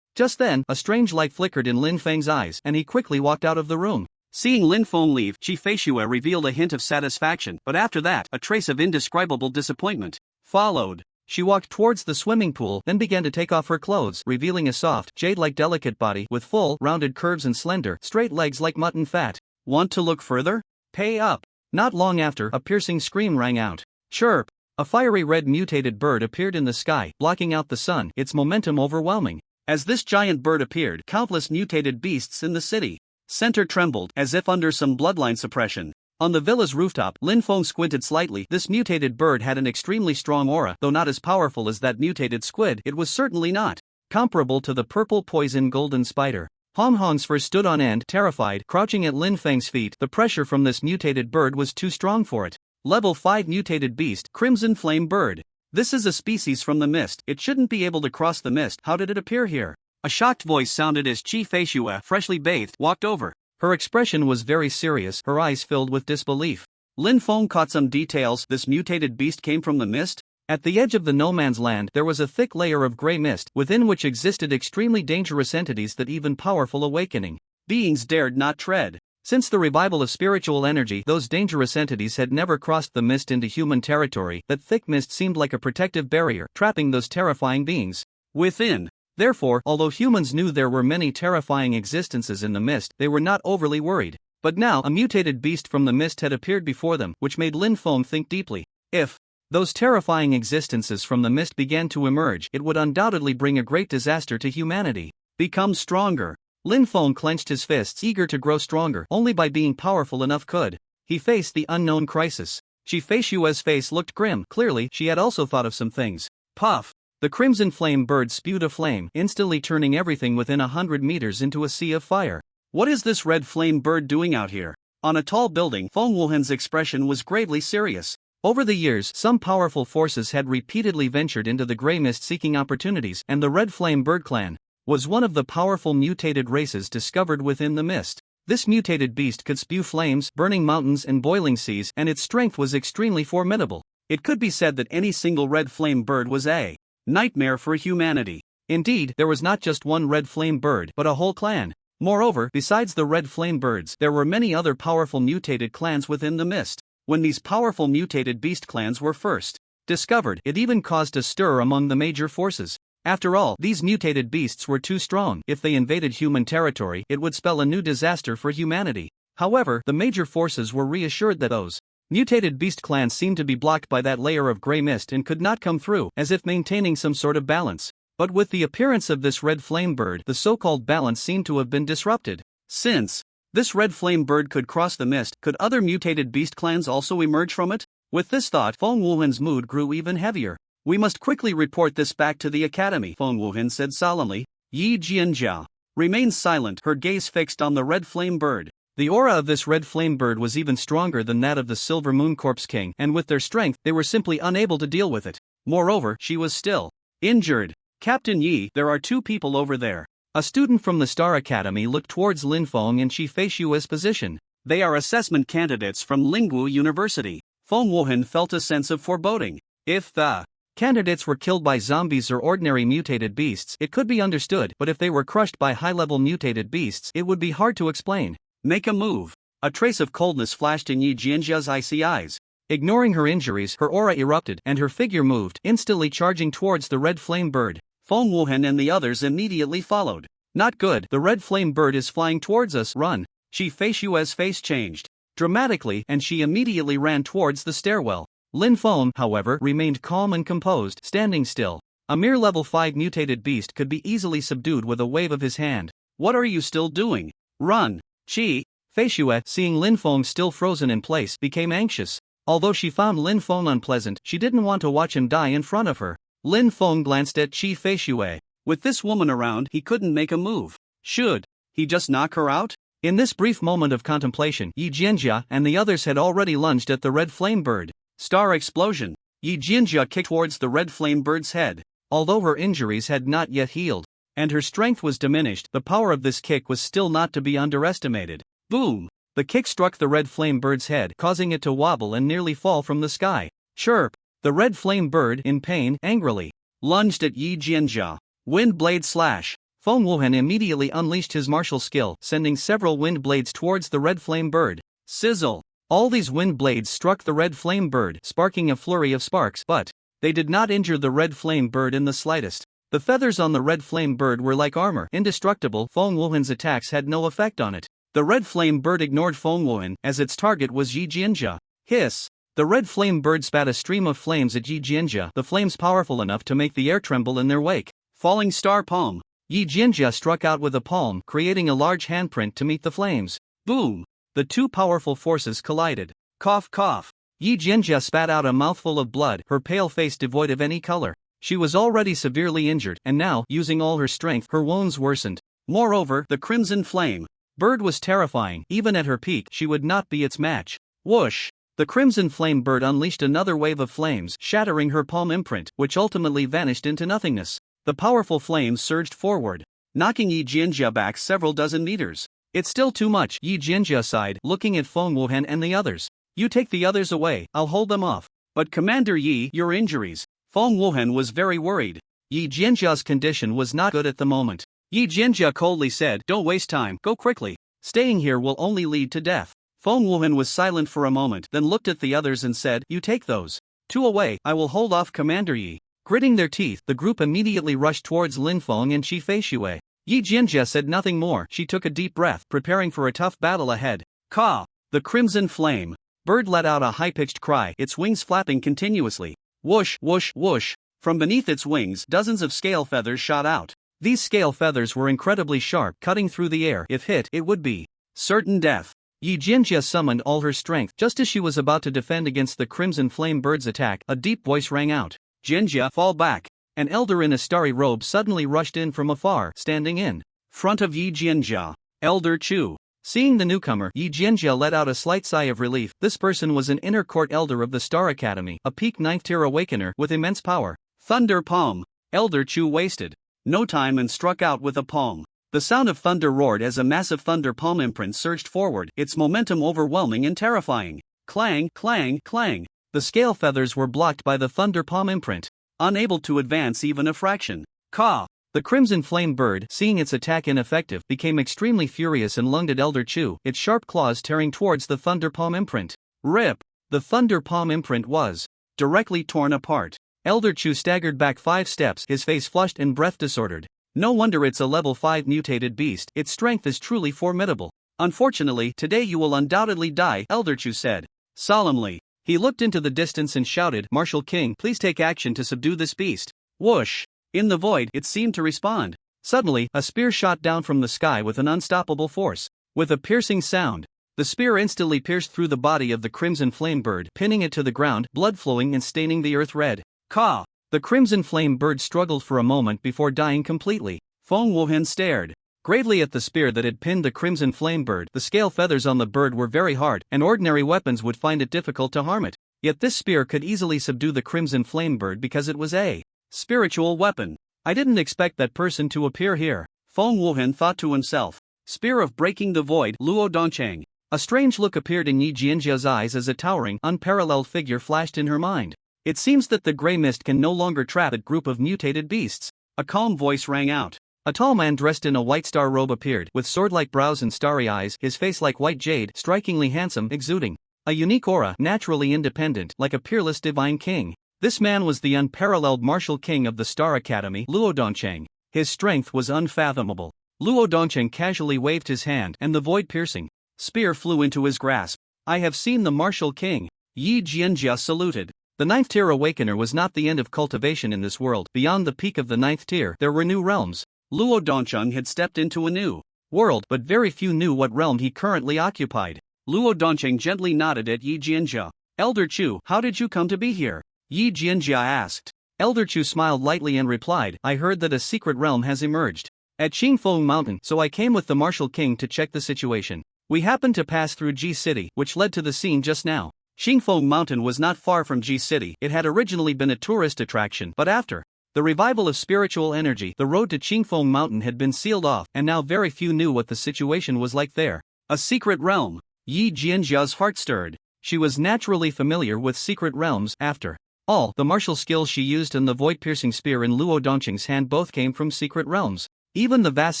Just then, a strange light flickered in Lin Feng's eyes, and he quickly walked out of the room. Seeing Lin Feng leave, Chi Feishue revealed a hint of satisfaction, but after that, a trace of indescribable disappointment followed. She walked towards the swimming pool, then began to take off her clothes, revealing a soft, jade-like delicate body with full, rounded curves and slender, straight legs like mutton fat. Want to look further? Pay up. Not long after, a piercing scream rang out. Chirp! A fiery red mutated bird appeared in the sky, blocking out the sun, its momentum overwhelming. As this giant bird appeared, countless mutated beasts in the city center trembled, as if under some bloodline suppression. On the villa's rooftop, Lin Feng squinted slightly. This mutated bird had an extremely strong aura, though not as powerful as that mutated squid. It was certainly not comparable to the purple poison golden spider. Hong Hong's fur stood on end, terrified, crouching at Lin Feng's feet. The pressure from this mutated bird was too strong for it. Level 5 mutated beast, Crimson Flame Bird. This is a species from the mist. It shouldn't be able to cross the mist. How did it appear here? A shocked voice sounded as Chi Feishue, freshly bathed, walked over. Her expression was very serious, her eyes filled with disbelief. Lin Feng caught some details. This mutated beast came from the mist? At the edge of the no man's land there was a thick layer of grey mist, within which existed extremely dangerous entities that even powerful awakening beings dared not tread. Since the revival of spiritual energy, those dangerous entities had never crossed the mist into human territory. That thick mist seemed like a protective barrier, trapping those terrifying beings within. Therefore, although humans knew there were many terrifying existences in the mist, they were not overly worried. But now, a mutated beast from the mist had appeared before them, which made Lin Feng think deeply. If those terrifying existences from the mist began to emerge, it would undoubtedly bring a great disaster to humanity. Become stronger. Lin Feng clenched his fists, eager to grow stronger. Only by being powerful enough could he face the unknown crisis. Chi Feishue's face looked grim. Clearly, she had also thought of some things. Puff! The crimson flame bird spewed a flame, instantly turning everything within 100 meters into a sea of fire. What is this red flame bird doing out here? On a tall building, Feng Wuhan's expression was gravely serious. Over the years, some powerful forces had repeatedly ventured into the grey mist seeking opportunities, and the Red Flame Bird Clan was one of the powerful mutated races discovered within the mist. This mutated beast could spew flames, burning mountains and boiling seas, and its strength was extremely formidable. It could be said that any single red flame bird was a nightmare for humanity. Indeed, there was not just one red flame bird, but a whole clan. Moreover, besides the red flame birds, there were many other powerful mutated clans within the mist. When these powerful mutated beast clans were first discovered, it even caused a stir among the major forces. After all, these mutated beasts were too strong. If they invaded human territory, it would spell a new disaster for humanity. However, the major forces were reassured that those mutated beast clans seemed to be blocked by that layer of grey mist and could not come through, as if maintaining some sort of balance. But with the appearance of this red flame bird, the so-called balance seemed to have been disrupted. Since this red flame bird could cross the mist, could other mutated beast clans also emerge from it? With this thought, Feng Wuhan's mood grew even heavier. We must quickly report this back to the academy, Feng Wuhan said solemnly. Yi Jianjia remained silent, her gaze fixed on the red flame bird. The aura of this red flame bird was even stronger than that of the Silver Moon Corpse King, and with their strength, they were simply unable to deal with it. Moreover, she was still injured. Captain Yi, there are 2 people over there. A student from the Star Academy looked towards Lin Feng and Chi Feishue's position. They are assessment candidates from Lingwu University. Feng Wuhan felt a sense of foreboding. If the candidates were killed by zombies or ordinary mutated beasts, it could be understood, but if they were crushed by high-level mutated beasts, it would be hard to explain. Make a move. A trace of coldness flashed in Yi Jianjia's icy eyes. Ignoring her injuries, her aura erupted and her figure moved, instantly charging towards the red flame bird. Feng Wuhan and the others immediately followed. Not good, the red flame bird is flying towards us, run. Shi Feishue's face changed dramatically and she immediately ran towards the stairwell. Lin Feng, however, remained calm and composed, standing still. A mere level 5 mutated beast could be easily subdued with a wave of his hand. What are you still doing? Run! Shi Feishue, seeing Lin Feng still frozen in place, became anxious. Although she found Lin Feng unpleasant, she didn't want to watch him die in front of her. Lin Feng glanced at Shi Feishue. With this woman around, he couldn't make a move. Should he just knock her out? In this brief moment of contemplation, Yi Jianjia and the others had already lunged at the red flame bird. Star explosion. Yi Jianjia kicked towards the red flame bird's head. Although her injuries had not yet healed, and her strength was diminished, the power of this kick was still not to be underestimated. Boom! The kick struck the red flame bird's head, causing it to wobble and nearly fall from the sky. Chirp! The red flame bird, in pain, angrily lunged at Yi Jianjia. Wind blade slash. Feng Wuhan immediately unleashed his martial skill, sending several wind blades towards the red flame bird. Sizzle! All these wind blades struck the red flame bird, sparking a flurry of sparks, but they did not injure the red flame bird in the slightest. The feathers on the red flame bird were like armor, indestructible. Feng Wuhan's attacks had no effect on it. The red flame bird ignored Feng Wuhan, as its target was Yi Jianjia. Hiss! The red flame bird spat a stream of flames at Yi Jianjia, the flames powerful enough to make the air tremble in their wake. Falling star palm. Yi Jianjia struck out with a palm, creating a large handprint to meet the flames. Boom! The two powerful forces collided. Cough cough. Yi Jianjia spat out a mouthful of blood, her pale face devoid of any color. She was already severely injured, and now, using all her strength, her wounds worsened. Moreover, the crimson flame bird was terrifying. Even at her peak, she would not be its match. Whoosh! The crimson flame bird unleashed another wave of flames, shattering her palm imprint, which ultimately vanished into nothingness. The powerful flames surged forward, knocking Yi Jianjia back several dozen meters. It's still too much, Yi Jianjia sighed, looking at Feng Wuhan and the others. You take the others away, I'll hold them off. But Commander Yi, your injuries. Feng Wuhan was very worried. Yi Jianjia's condition was not good at the moment. Yi Jianjia coldly said, don't waste time, go quickly. Staying here will only lead to death. Feng Wuhan was silent for a moment, then looked at the others and said, you take those two away, I will hold off Commander Yi. Gritting their teeth, the group immediately rushed towards Lin Feng and Shi Feishue. Yi Jianjia said nothing more. She took a deep breath, preparing for a tough battle ahead. Caw! The crimson flame bird let out a high-pitched cry, its wings flapping continuously. Whoosh, whoosh, whoosh. From beneath its wings, dozens of scale feathers shot out. These scale feathers were incredibly sharp, cutting through the air. If hit, it would be certain death. Yi Jianjia summoned all her strength. Just as she was about to defend against the crimson flame bird's attack, a deep voice rang out. Jianjia, fall back. An elder in a starry robe suddenly rushed in from afar, standing in front of Yi Jianjia. Elder Chu. Seeing the newcomer, Yi Jianjia let out a slight sigh of relief. This person was an inner court elder of the Star Academy, a peak 9th tier awakener with immense power. Thunder palm. Elder Chu wasted no time and struck out with a palm. The sound of thunder roared as a massive thunder palm imprint surged forward, its momentum overwhelming and terrifying. Clang, clang, clang. The scale feathers were blocked by the thunder palm imprint, unable to advance even a fraction. Caw! The crimson flame bird, seeing its attack ineffective, became extremely furious and lunged at Elder Chu, its sharp claws tearing towards the thunder palm imprint. Rip! The thunder palm imprint was directly torn apart. Elder Chu staggered back 5 steps, his face flushed and breath disordered. No wonder it's a level 5 mutated beast, its strength is truly formidable. Unfortunately, today you will undoubtedly die, Elder Chu said solemnly. He looked into the distance and shouted, Martial King, please take action to subdue this beast. Whoosh! In the void, it seemed to respond. Suddenly, a spear shot down from the sky with an unstoppable force. With a piercing sound, the spear instantly pierced through the body of the crimson flame bird, pinning it to the ground, blood flowing and staining the earth red. Caw! The crimson flame bird struggled for a moment before dying completely. Feng Wuhan stared gravely at the spear that had pinned the crimson flame bird. The scale feathers on the bird were very hard, and ordinary weapons would find it difficult to harm it. Yet this spear could easily subdue the crimson flame bird because it was a spiritual weapon. I didn't expect that person to appear here, Feng Wuhan thought to himself. Spear of breaking the void, Luo Dongchang. A strange look appeared in Yi Jianjia's eyes as a towering, unparalleled figure flashed in her mind. It seems that the gray mist can no longer trap a group of mutated beasts. A calm voice rang out. A tall man dressed in a white star robe appeared, with sword-like brows and starry eyes, his face like white jade, strikingly handsome, exuding a unique aura, naturally independent, like a peerless divine king. This man was the unparalleled martial king of the Star Academy, Luo Dongcheng. His strength was unfathomable. Luo Dongcheng casually waved his hand, and the void-piercing spear flew into his grasp. I have seen the martial king. Yi Jianjia saluted. The 9th tier awakener was not the end of cultivation in this world. Beyond the peak of the 9th tier, there were new realms. Luo Dongcheng had stepped into a new world, but very few knew what realm he currently occupied. Luo Dongcheng gently nodded at Yi Jianjia. Elder Chu, how did you come to be here? Yi Jianjia asked. Elder Chu smiled lightly and replied, I heard that a secret realm has emerged at Qingfeng Mountain, so I came with the martial king to check the situation. We happened to pass through Ji City, which led to the scene just now. Qingfeng Mountain was not far from Ji City. It had originally been a tourist attraction, but after the revival of spiritual energy, the road to Qingfeng Mountain had been sealed off, and now very few knew what the situation was like there. A secret realm. Yi Jianjia's heart stirred. She was naturally familiar with secret realms. After all, the martial skills she used and the void-piercing spear in Luo Dongcheng's hand both came from secret realms. Even the vast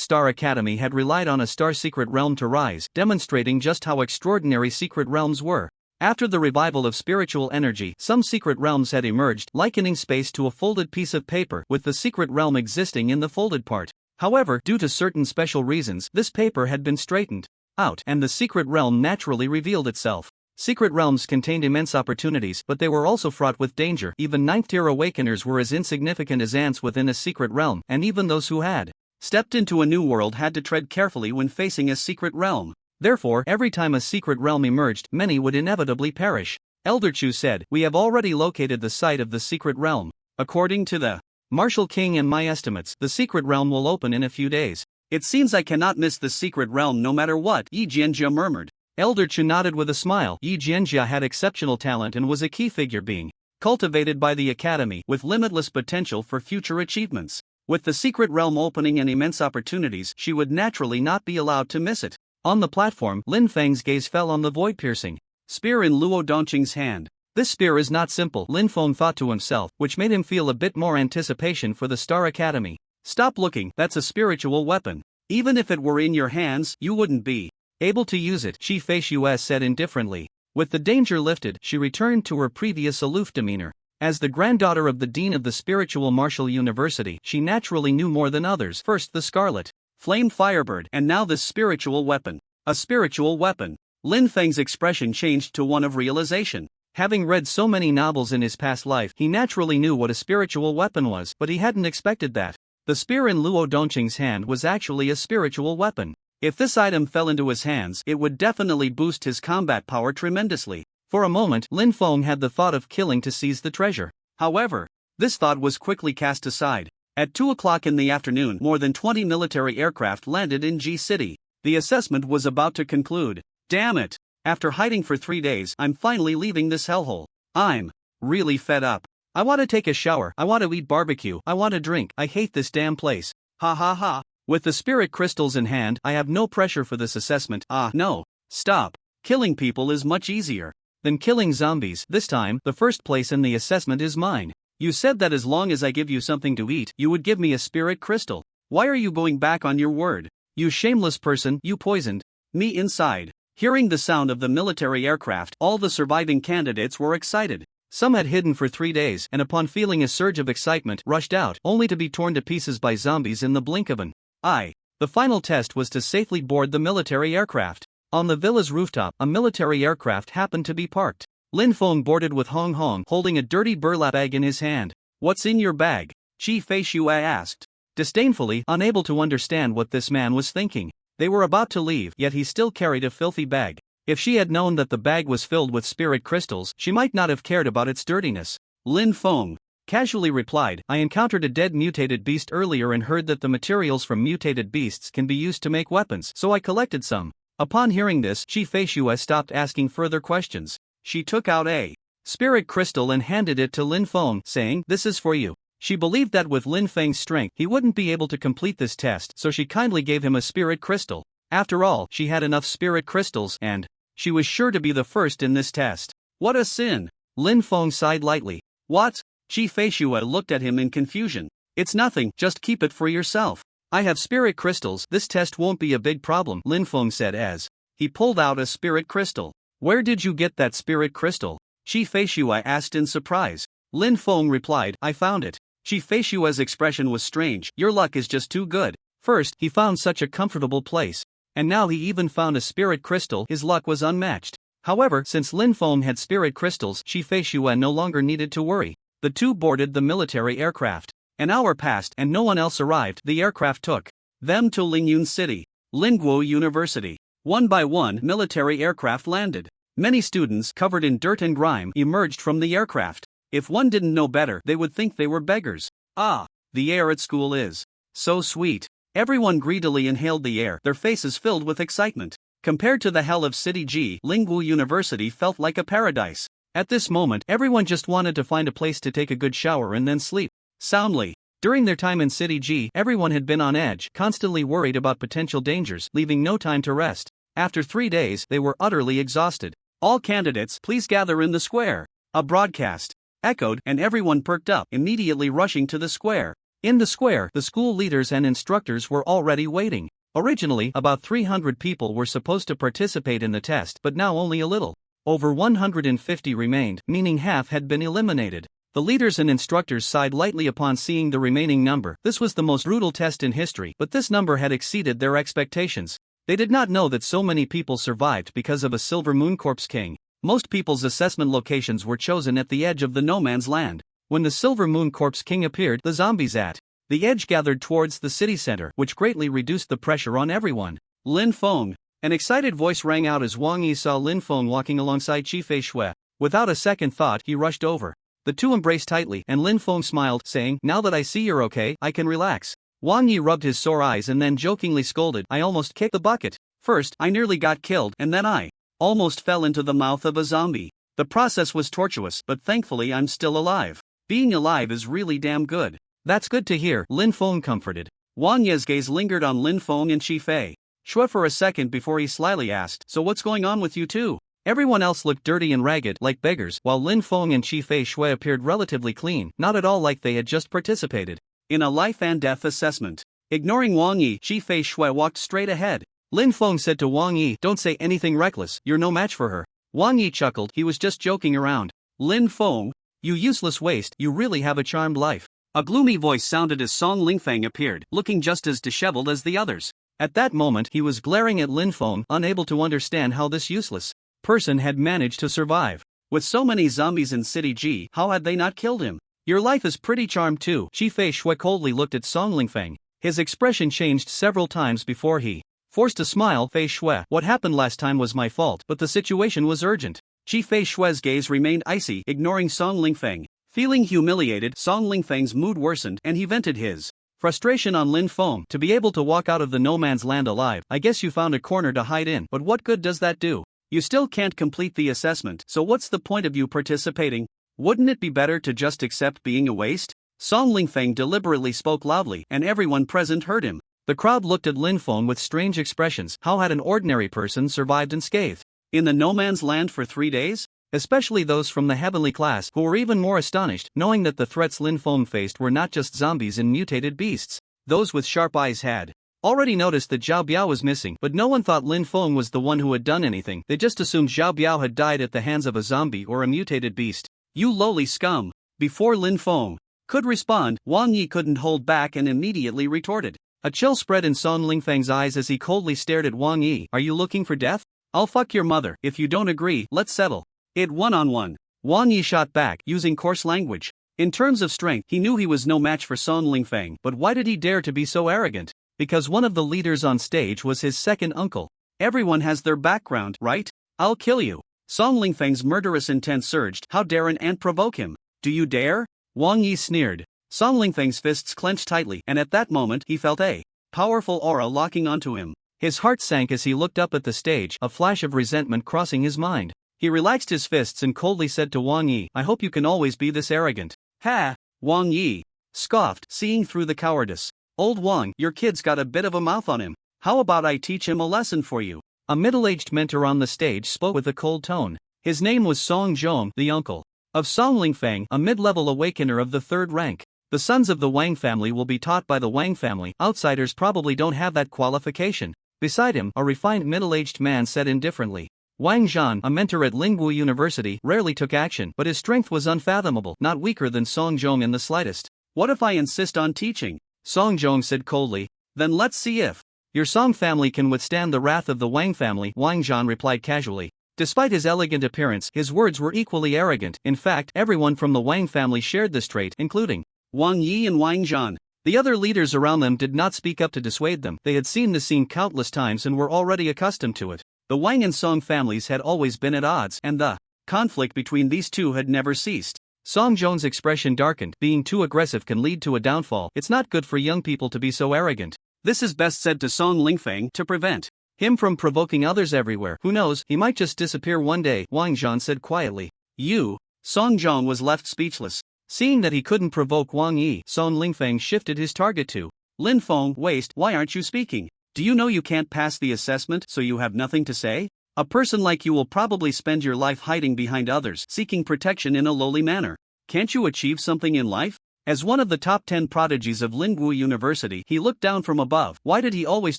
Star Academy had relied on a star secret realm to rise, demonstrating just how extraordinary secret realms were. After the revival of spiritual energy, some secret realms had emerged, likening space to a folded piece of paper, with the secret realm existing in the folded part. However, due to certain special reasons, this paper had been straightened out, and the secret realm naturally revealed itself. Secret realms contained immense opportunities, but they were also fraught with danger. Even 9th tier awakeners were as insignificant as ants within a secret realm, and even those who had stepped into a new world had to tread carefully when facing a secret realm. Therefore, every time a secret realm emerged, many would inevitably perish. Elder Chu said, We have already located the site of the secret realm. According to the martial king and my estimates, the secret realm will open in a few days. It seems I cannot miss the secret realm no matter what, Yi Jianjia murmured. Elder Chu nodded with a smile. Yi Jianjia had exceptional talent and was a key figure being cultivated by the academy, with limitless potential for future achievements. With the secret realm opening and immense opportunities, she would naturally not be allowed to miss it. On the platform, Lin Feng's gaze fell on the void-piercing spear in Luo Dongcheng's hand. This spear is not simple, Lin Feng thought to himself, which made him feel a bit more anticipation for the Star Academy. Stop looking, that's a spiritual weapon. Even if it were in your hands, you wouldn't be able to use it, Chi Fei Xue said indifferently. With the danger lifted, she returned to her previous aloof demeanor. As the granddaughter of the dean of the Spiritual Martial University, she naturally knew more than others. First the Scarlet Flame Firebird, and now this spiritual weapon. A spiritual weapon. Lin Feng's expression changed to one of realization. Having read so many novels in his past life, he naturally knew what a spiritual weapon was, but he hadn't expected that. The spear in Luo Dongcheng's hand was actually a spiritual weapon. If this item fell into his hands, it would definitely boost his combat power tremendously. For a moment, Lin Feng had the thought of killing to seize the treasure. However, this thought was quickly cast aside. At 2 o'clock in the afternoon, more than 20 military aircraft landed in Ji City. The assessment was about to conclude. Damn it! After hiding for 3 days, I'm finally leaving this hellhole. I'm really fed up. I want to take a shower, I want to eat barbecue, I want to drink, I hate this damn place. Ha ha ha. With the spirit crystals in hand, I have no pressure for this assessment. Ah, no. Stop. Killing people is much easier than killing zombies. This time, the first place in the assessment is mine. You said that as long as I give you something to eat, you would give me a spirit crystal. Why are you going back on your word? You shameless person, you poisoned me inside. Hearing the sound of the military aircraft, all the surviving candidates were excited. Some had hidden for 3 days, and upon feeling a surge of excitement, rushed out, only to be torn to pieces by zombies in the blink of an eye. The final test was to safely board the military aircraft. On the villa's rooftop, a military aircraft happened to be parked. Lin Feng boarded with Hong Hong, holding a dirty burlap bag in his hand. What's in your bag? Chi Fei Xue asked, disdainfully, unable to understand what this man was thinking. They were about to leave, yet he still carried a filthy bag. If she had known that the bag was filled with spirit crystals, she might not have cared about its dirtiness. Lin Feng casually replied, I encountered a dead mutated beast earlier and heard that the materials from mutated beasts can be used to make weapons, so I collected some. Upon hearing this, Chi Fei Xue stopped asking further questions. She took out a spirit crystal and handed it to Lin Feng, saying, This is for you. She believed that with Lin Feng's strength, he wouldn't be able to complete this test, so she kindly gave him a spirit crystal. After all, she had enough spirit crystals, and she was sure to be the first in this test. What a sin! Lin Feng sighed lightly. What? Chi Fei Xue looked at him in confusion. It's nothing, just keep it for yourself. I have spirit crystals, this test won't be a big problem, Linfeng said as he pulled out a spirit crystal. Where did you get that spirit crystal? Shi Feishui asked in surprise. Linfeng replied, I found it. Shi Feishui's expression was strange. Your luck is just too good. First, he found such a comfortable place. And now he even found a spirit crystal, his luck was unmatched. However, since Linfeng had spirit crystals, Shi Feishui no longer needed to worry. The two boarded the military aircraft. An hour passed and no one else arrived. The aircraft took them to Lingyun City, Lingguo University. One by one, military aircraft landed. Many students covered in dirt and grime emerged from the aircraft. If one didn't know better, they would think they were beggars. Ah, the air at school is so sweet. Everyone greedily inhaled the air, their faces filled with excitement. Compared to the hell of City G, Lingguo University felt like a paradise. At this moment, everyone just wanted to find a place to take a good shower and then sleep soundly. During their time in City G, everyone had been on edge, constantly worried about potential dangers, leaving no time to rest. After 3 days, they were utterly exhausted. All candidates, please gather in the square. A broadcast echoed, and everyone perked up, immediately rushing to the square. In the square, the school leaders and instructors were already waiting. Originally, about 300 people were supposed to participate in the test, but now only a little over 150 remained, meaning half had been eliminated. The leaders and instructors sighed lightly upon seeing the remaining number. This was the most brutal test in history, but this number had exceeded their expectations. They did not know that so many people survived because of a Silver Moon Corpse King. Most people's assessment locations were chosen at the edge of the no man's land. When the Silver Moon Corpse King appeared, the zombies at the edge gathered towards the city center, which greatly reduced the pressure on everyone. Linfeng. An excited voice rang out as Wang Yi saw Linfeng walking alongside Shi Feishui. Without a second thought, he rushed over. The two embraced tightly, and Linfeng smiled, saying, Now that I see you're okay, I can relax. Wang Yi rubbed his sore eyes and then jokingly scolded, I almost kicked the bucket. First, I nearly got killed, and then I almost fell into the mouth of a zombie. The process was tortuous, but thankfully I'm still alive. Being alive is really damn good. That's good to hear, Linfeng comforted. Wang Yi's gaze lingered on Linfeng and Shi Feishui for a second before he slyly asked, So what's going on with you two? Everyone else looked dirty and ragged, like beggars, while Linfeng and Shi Feishui appeared relatively clean, not at all like they had just participated in a life and death assessment. Ignoring Wang Yi, Shi Feishui walked straight ahead. Linfeng said to Wang Yi, Don't say anything reckless, you're no match for her. Wang Yi chuckled, he was just joking around. Linfeng, you useless waste, you really have a charmed life. A gloomy voice sounded as Song Lingfeng appeared, looking just as disheveled as the others. At that moment, he was glaring at Linfeng, unable to understand how this useless person had managed to survive. With so many zombies in City G, how had they not killed him? Your life is pretty charmed too. Shi Feishui coldly looked at Song Lingfeng. His expression changed several times before he forced a smile. Feishui, what happened last time was my fault, but the situation was urgent. Shi Feishui's gaze remained icy, ignoring Song Lingfeng. Feeling humiliated, Song Lingfeng's mood worsened, and he vented his frustration on Linfeng. To be able to walk out of the no man's land alive, I guess you found a corner to hide in, but what good does that do? You still can't complete the assessment, so what's the point of you participating? Wouldn't it be better to just accept being a waste? Song Lingfeng deliberately spoke loudly, and everyone present heard him. The crowd looked at Linfeng with strange expressions. How had an ordinary person survived unscathed in the no man's land for 3 days? Especially those from the heavenly class, who were even more astonished, knowing that the threats Linfeng faced were not just zombies and mutated beasts. Those with sharp eyes had already noticed that Zhao Biao was missing, but no one thought Linfeng was the one who had done anything. They just assumed Zhao Biao had died at the hands of a zombie or a mutated beast. You lowly scum! Before Linfeng could respond, Wang Yi couldn't hold back and immediately retorted. A chill spread in Song Lingfeng's eyes as he coldly stared at Wang Yi. Are you looking for death? I'll fuck your mother. If you don't agree, let's settle it one-on-one. Wang Yi shot back, using coarse language. In terms of strength, he knew he was no match for Song Lingfeng, but why did he dare to be so arrogant? Because one of the leaders on stage was his second uncle. Everyone has their background, right? I'll kill you. Song Lingfeng's murderous intent surged. How dare an ant provoke him? Do you dare? Wang Yi sneered. Song Lingfeng's fists clenched tightly, and at that moment he felt a powerful aura locking onto him. His heart sank as he looked up at the stage, a flash of resentment crossing his mind. He relaxed his fists and coldly said to Wang Yi, I hope you can always be this arrogant. Ha! Wang Yi scoffed, seeing through the cowardice. Old Wang, your kid's got a bit of a mouth on him. How about I teach him a lesson for you? A middle-aged mentor on the stage spoke with a cold tone. His name was Song Zhong, the uncle of Song Lingfeng, a mid-level awakener of the 3rd rank. The sons of the Wang family will be taught by the Wang family. Outsiders probably don't have that qualification. Beside him, a refined middle-aged man said indifferently. Wang Zhan, a mentor at Lingwu University, rarely took action, but his strength was unfathomable, not weaker than Song Zhong in the slightest. What if I insist on teaching? Song Zhong said coldly. Then let's see if your Song family can withstand the wrath of the Wang family, Wang Zhan replied casually. Despite his elegant appearance, his words were equally arrogant. In fact, everyone from the Wang family shared this trait, including Wang Yi and Wang Zhan. The other leaders around them did not speak up to dissuade them. They had seen the scene countless times and were already accustomed to it. The Wang and Song families had always been at odds, and the conflict between these two had never ceased. Song Zhong's expression darkened. Being too aggressive can lead to a downfall. It's not good for young people to be so arrogant. This is best said to Song Lingfeng to prevent him from provoking others everywhere. Who knows, he might just disappear one day, Wang Zhan said quietly. You? Song Zhong was left speechless. Seeing that he couldn't provoke Wang Yi, Song Lingfeng shifted his target to Linfeng. Waste, why aren't you speaking? Do you know you can't pass the assessment, so you have nothing to say? A person like you will probably spend your life hiding behind others, seeking protection in a lowly manner. Can't you achieve something in life? As one of the top 10 prodigies of Lingwu University, he looked down from above. Why did he always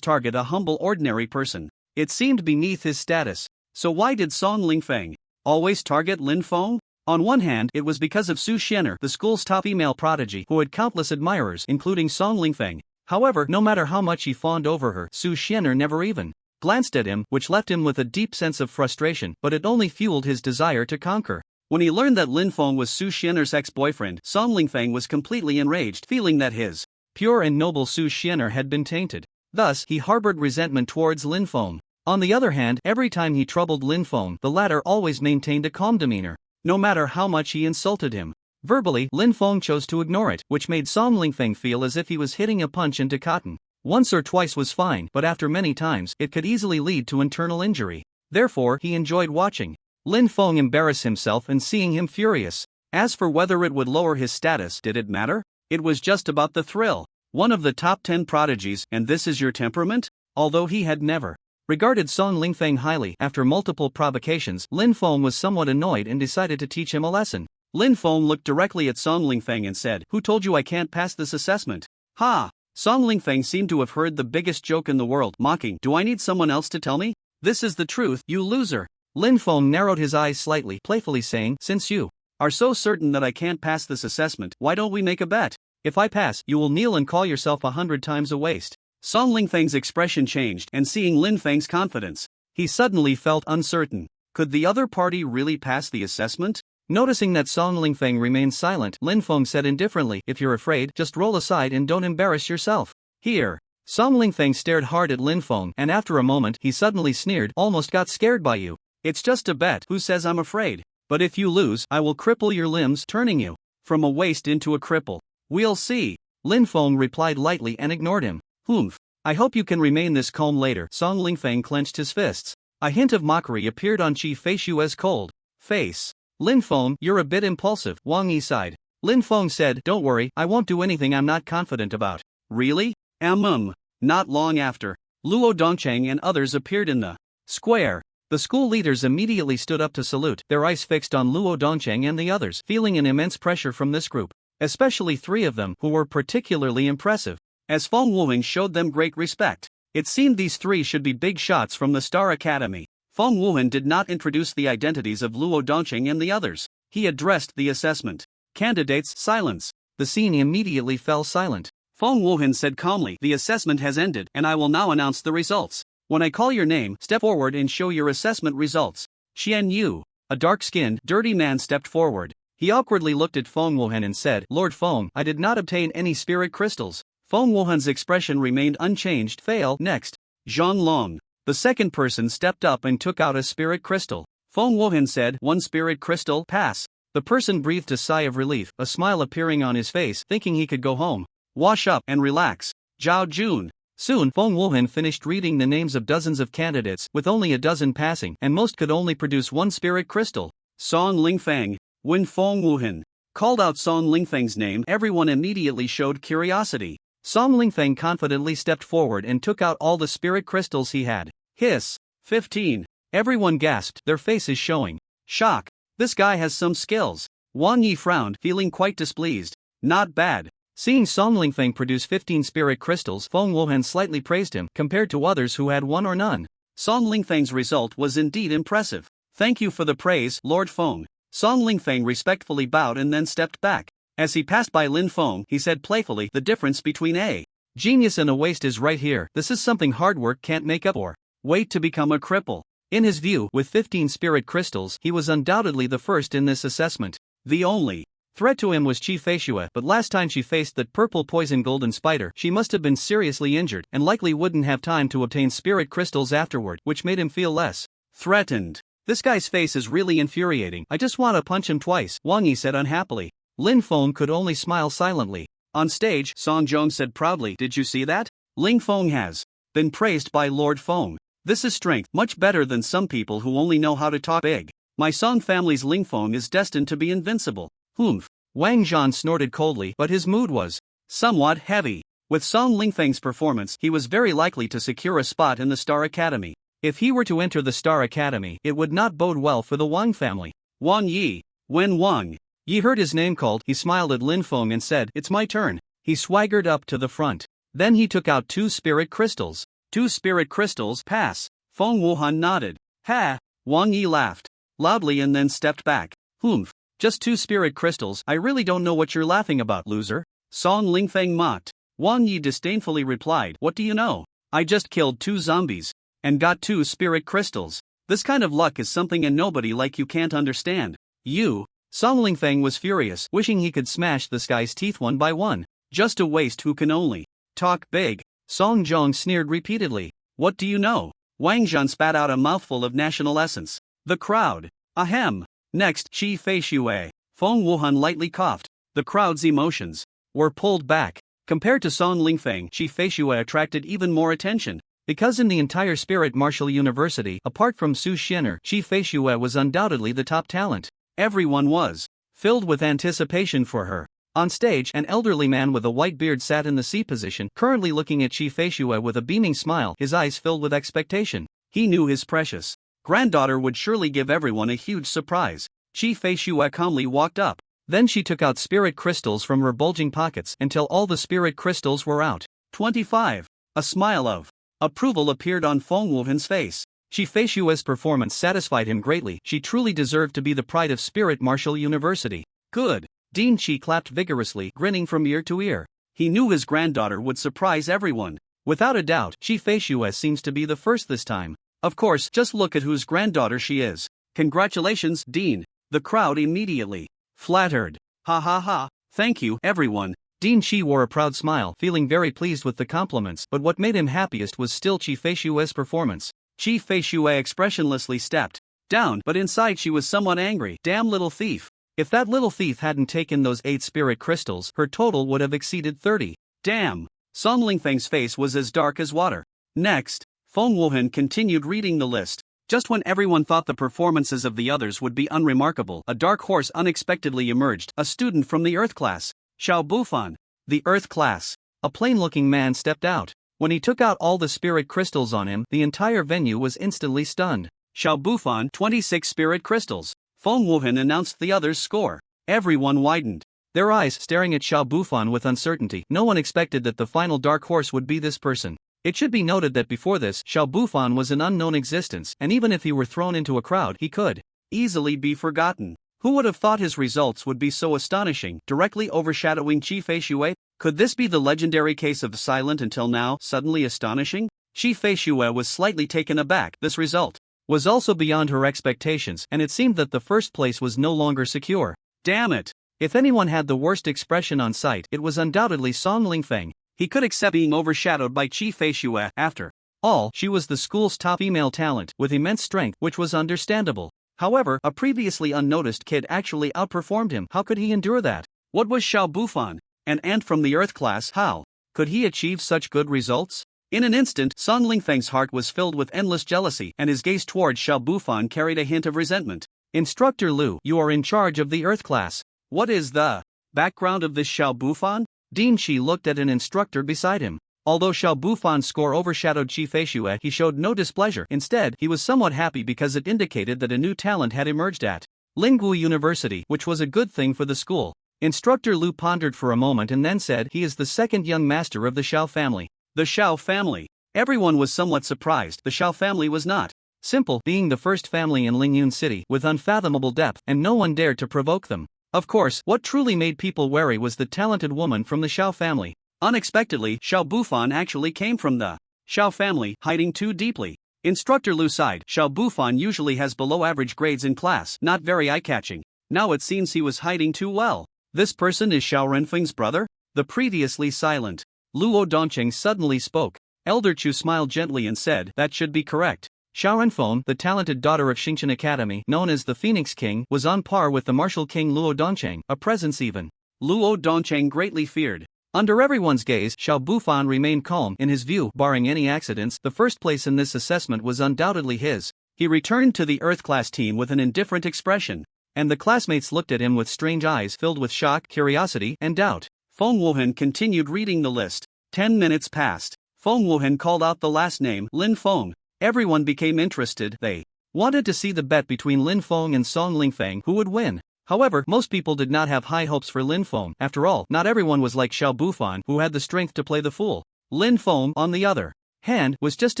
target a humble ordinary person? It seemed beneath his status. So why did Song Lingfeng always target Linfeng? On one hand, it was because of Su Xianer, the school's top female prodigy, who had countless admirers, including Song Lingfeng. However, no matter how much he fawned over her, Su Xianer never even glanced at him, which left him with a deep sense of frustration, but it only fueled his desire to conquer. When he learned that Linfeng was Su Xianer's ex-boyfriend, Song Lingfeng was completely enraged, feeling that his pure and noble Su Xianer had been tainted. Thus, he harbored resentment towards Linfeng. On the other hand, every time he troubled Linfeng, the latter always maintained a calm demeanor, no matter how much he insulted him. Verbally, Linfeng chose to ignore it, which made Song Lingfeng feel as if he was hitting a punch into cotton. Once or twice was fine, but after many times, it could easily lead to internal injury. Therefore, he enjoyed watching Linfeng embarrass himself and seeing him furious. As for whether it would lower his status, did it matter? It was just about the thrill. One of the top 10 prodigies, and this is your temperament? Although he had never regarded Song Lingfeng highly, after multiple provocations, Linfeng was somewhat annoyed and decided to teach him a lesson. Linfeng looked directly at Song Lingfeng and said, "Who told you I can't pass this assessment?" Ha! Song Lingfeng seemed to have heard the biggest joke in the world, mocking, "Do I need someone else to tell me? This is the truth, you loser." Linfeng narrowed his eyes slightly, playfully saying, "Since you are so certain that I can't pass this assessment, why don't we make a bet? If I pass, you will kneel and call yourself 100 times a waste." Song Lingfeng's expression changed, and seeing Linfeng's confidence, he suddenly felt uncertain. Could the other party really pass the assessment? Noticing that Song Lingfeng remained silent, Linfeng said indifferently, "If you're afraid, just roll aside and don't embarrass yourself." Here. Song Lingfeng stared hard at Linfeng, and after a moment, he suddenly sneered, "Almost got scared by you. It's just a bet, who says I'm afraid? But if you lose, I will cripple your limbs, turning you from a waste into a cripple. We'll see." Linfeng replied lightly and ignored him. "Humph. I hope you can remain this calm later." Song Lingfeng clenched his fists. A hint of mockery appeared on Chi Feishue's cold face. "Linfeng, you're a bit impulsive," Wang Yi sighed. Linfeng said, "Don't worry, I won't do anything I'm not confident about." "Really?" Not long after, Luo Dongcheng and others appeared in the square. The school leaders immediately stood up to salute, their eyes fixed on Luo Dongcheng and the others, feeling an immense pressure from this group, especially three of them, who were particularly impressive, as Feng Wuhan showed them great respect. It seemed these three should be big shots from the Star Academy. Feng Wuhan did not introduce the identities of Luo Dongcheng and the others. He addressed the assessment. "Candidates, silence." The scene immediately fell silent. Feng Wuhan said calmly, "The assessment has ended, and I will now announce the results. When I call your name, step forward and show your assessment results." Xian Yu, a dark-skinned, dirty man, stepped forward. He awkwardly looked at Feng Wuhan and said, "Lord Feng, I did not obtain any spirit crystals." Feng Wuhan's expression remained unchanged. "Fail." Next, Zhang Long, the second person, stepped up and took out a spirit crystal. Feng Wuhan said, "One spirit crystal, pass." The person breathed a sigh of relief, a smile appearing on his face, thinking he could go home, wash up, and relax. Zhao Jun. Soon, Feng Wuhan finished reading the names of dozens of candidates, with only a dozen passing, and most could only produce one spirit crystal. Song Lingfeng. When Feng Wuhan called out Song Lingfeng's name, everyone immediately showed curiosity. Song Lingfeng confidently stepped forward and took out all the spirit crystals he had. Hiss. 15. Everyone gasped, their faces showing shock. This guy has some skills. Wang Yi frowned, feeling quite displeased. Not bad. Seeing Song Lingfeng produce 15 spirit crystals, Feng Wuhan slightly praised him compared to others who had 1 or none. Song Lingfeng's result was indeed impressive. Thank you for the praise, Lord Feng. Song Lingfeng respectfully bowed and then stepped back. As he passed by Lin Feng, he said playfully, the difference between a genius and a waste is right here. This is something hard work can't make up for. Wait to become a cripple. In his view, with 15 spirit crystals, he was undoubtedly the first in this assessment. The only threat to him was Chi Feishue, but last time she faced that purple poison golden spider, she must have been seriously injured and likely wouldn't have time to obtain spirit crystals afterward, which made him feel less threatened. This guy's face is really infuriating. I just want to punch him twice, Wang Yi said unhappily. Lin Feng could only smile silently. On stage, Song Zhong said proudly, did you see that? Ling Feng has been praised by Lord Feng. This is strength, much better than some people who only know how to talk big. My Song family's Ling Feng is destined to be invincible. Humph. Wang Zhan snorted coldly, but his mood was somewhat heavy. With Song Lingfeng's performance, he was very likely to secure a spot in the Star Academy. If he were to enter the Star Academy, it would not bode well for the Wang family. Wang Yi. When Wang Yi heard his name called, he smiled at Lin Feng and said, it's my turn. He swaggered up to the front. Then he took out 2 spirit crystals. 2 spirit crystals, pass. Feng Wuhan nodded. Ha! Wang Yi laughed loudly and then stepped back. Humph. Just 2 spirit crystals, I really don't know what you're laughing about, loser. Song Lingfeng mocked. Wang Yi disdainfully replied, what do you know? I just killed 2 zombies and got 2 spirit crystals. This kind of luck is something and nobody like you can't understand. You. Song Lingfeng was furious, wishing he could smash this guy's teeth one by one. Just a waste who can only talk big. Song Zhong sneered repeatedly. What do you know? Wang Zhan spat out a mouthful of national essence. The crowd. Ahem. Next, Chi Feishue. Feng Wuhan lightly coughed. The crowd's emotions were pulled back. Compared to Song Lingfeng, Chi Feishue attracted even more attention. Because in the entire Spirit Martial University, apart from Su Xian'er, Chi Feishue was undoubtedly the top talent. Everyone was filled with anticipation for her. On stage, an elderly man with a white beard sat in the C position, currently looking at Chi Feishue with a beaming smile, his eyes filled with expectation. He knew his precious granddaughter would surely give everyone a huge surprise. Chi Feishue calmly walked up. Then she took out spirit crystals from her bulging pockets until all the spirit crystals were out. 25. A smile of approval appeared on Feng Wuhan's face. Chi Feishue's performance satisfied him greatly. She truly deserved to be the pride of Spirit Martial University. Good. Dean Chi clapped vigorously, grinning from ear to ear. He knew his granddaughter would surprise everyone. Without a doubt, Chi Feishue seems to be the first this time. Of course, just look at whose granddaughter she is. Congratulations, Dean. The crowd immediately flattered. Ha ha ha. Thank you, everyone. Dean Chi wore a proud smile, feeling very pleased with the compliments, but what made him happiest was still Chi Feishue's performance. Chi Feishue expressionlessly stepped down, but inside she was somewhat angry. Damn little thief. If that little thief hadn't taken those 8 spirit crystals, her total would have exceeded 30. Damn. Song Lingfeng's face was as dark as water. Next, Feng Wuhan continued reading the list. Just when everyone thought the performances of the others would be unremarkable, a dark horse unexpectedly emerged, a student from the Earth class. Xiao Bufan. The Earth class. A plain-looking man stepped out. When he took out all the spirit crystals on him, the entire venue was instantly stunned. Xiao Bufan, 26 spirit crystals. Feng Wuhan announced the others' score. Everyone widened their eyes, staring at Xiao Bufan with uncertainty. No one expected that the final dark horse would be this person. It should be noted that before this, Xiao Bufan was an unknown existence, and even if he were thrown into a crowd, he could easily be forgotten. Who would have thought his results would be so astonishing, directly overshadowing Chi Feishue? Could this be the legendary case of silent until now, suddenly astonishing? Chi Feishue was slightly taken aback. This result was also beyond her expectations, and it seemed that the first place was no longer secure. Damn it! If anyone had the worst expression on sight, it was undoubtedly Song Lingfeng. He could accept being overshadowed by Chi Feishue. After all, she was the school's top female talent, with immense strength, which was understandable. However, a previously unnoticed kid actually outperformed him. How could he endure that? What was Xiao Bufan? An ant from the Earth class? How could he achieve such good results? In an instant, Song Lingfeng's heart was filled with endless jealousy, and his gaze towards Xiao Bufan carried a hint of resentment. Instructor Liu, you are in charge of the Earth class. What is the background of this Xiao Bufan? Dean Chi looked at an instructor beside him. Although Xiao Bufan's score overshadowed Chi Feishue, he showed no displeasure. Instead, he was somewhat happy because it indicated that a new talent had emerged at Linggu University, which was a good thing for the school. Instructor Lu pondered for a moment and then said he is the second young master of the Shao family. The Shao family. Everyone was somewhat surprised. The Shao family was not. Simple, being the first family in Lingyun City with unfathomable depth, and no one dared to provoke them. Of course, what truly made people wary was the talented woman from the Shao family. Unexpectedly, Xiao Bufan actually came from the Shao family, hiding too deeply. Instructor Lu sighed. Xiao Bufan usually has below average grades in class, not very eye-catching. Now it seems he was hiding too well. This person is Xiao Renfeng's brother? The previously silent Luo Dongqing suddenly spoke. Elder Chu smiled gently and said, that should be correct. Xiao Renfeng, the talented daughter of Xingqian Academy, known as the Phoenix King, was on par with the martial king Luo Dongqing, a presence even Luo Dongqing greatly feared. Under everyone's gaze, Xiao Bufan remained calm. In his view, barring any accidents, the first place in this assessment was undoubtedly his. He returned to the Earth class team with an indifferent expression, and the classmates looked at him with strange eyes filled with shock, curiosity, and doubt. Feng Wuhan continued reading the list. 10 minutes passed. Feng Wuhan called out the last name, Lin Feng. Everyone became interested. They wanted to see the bet between Lin Feng and Song Lingfeng who would win. However, most people did not have high hopes for Lin Feng. After all, not everyone was like Xiao Bufan, who had the strength to play the fool. Lin Feng, on the other hand, was just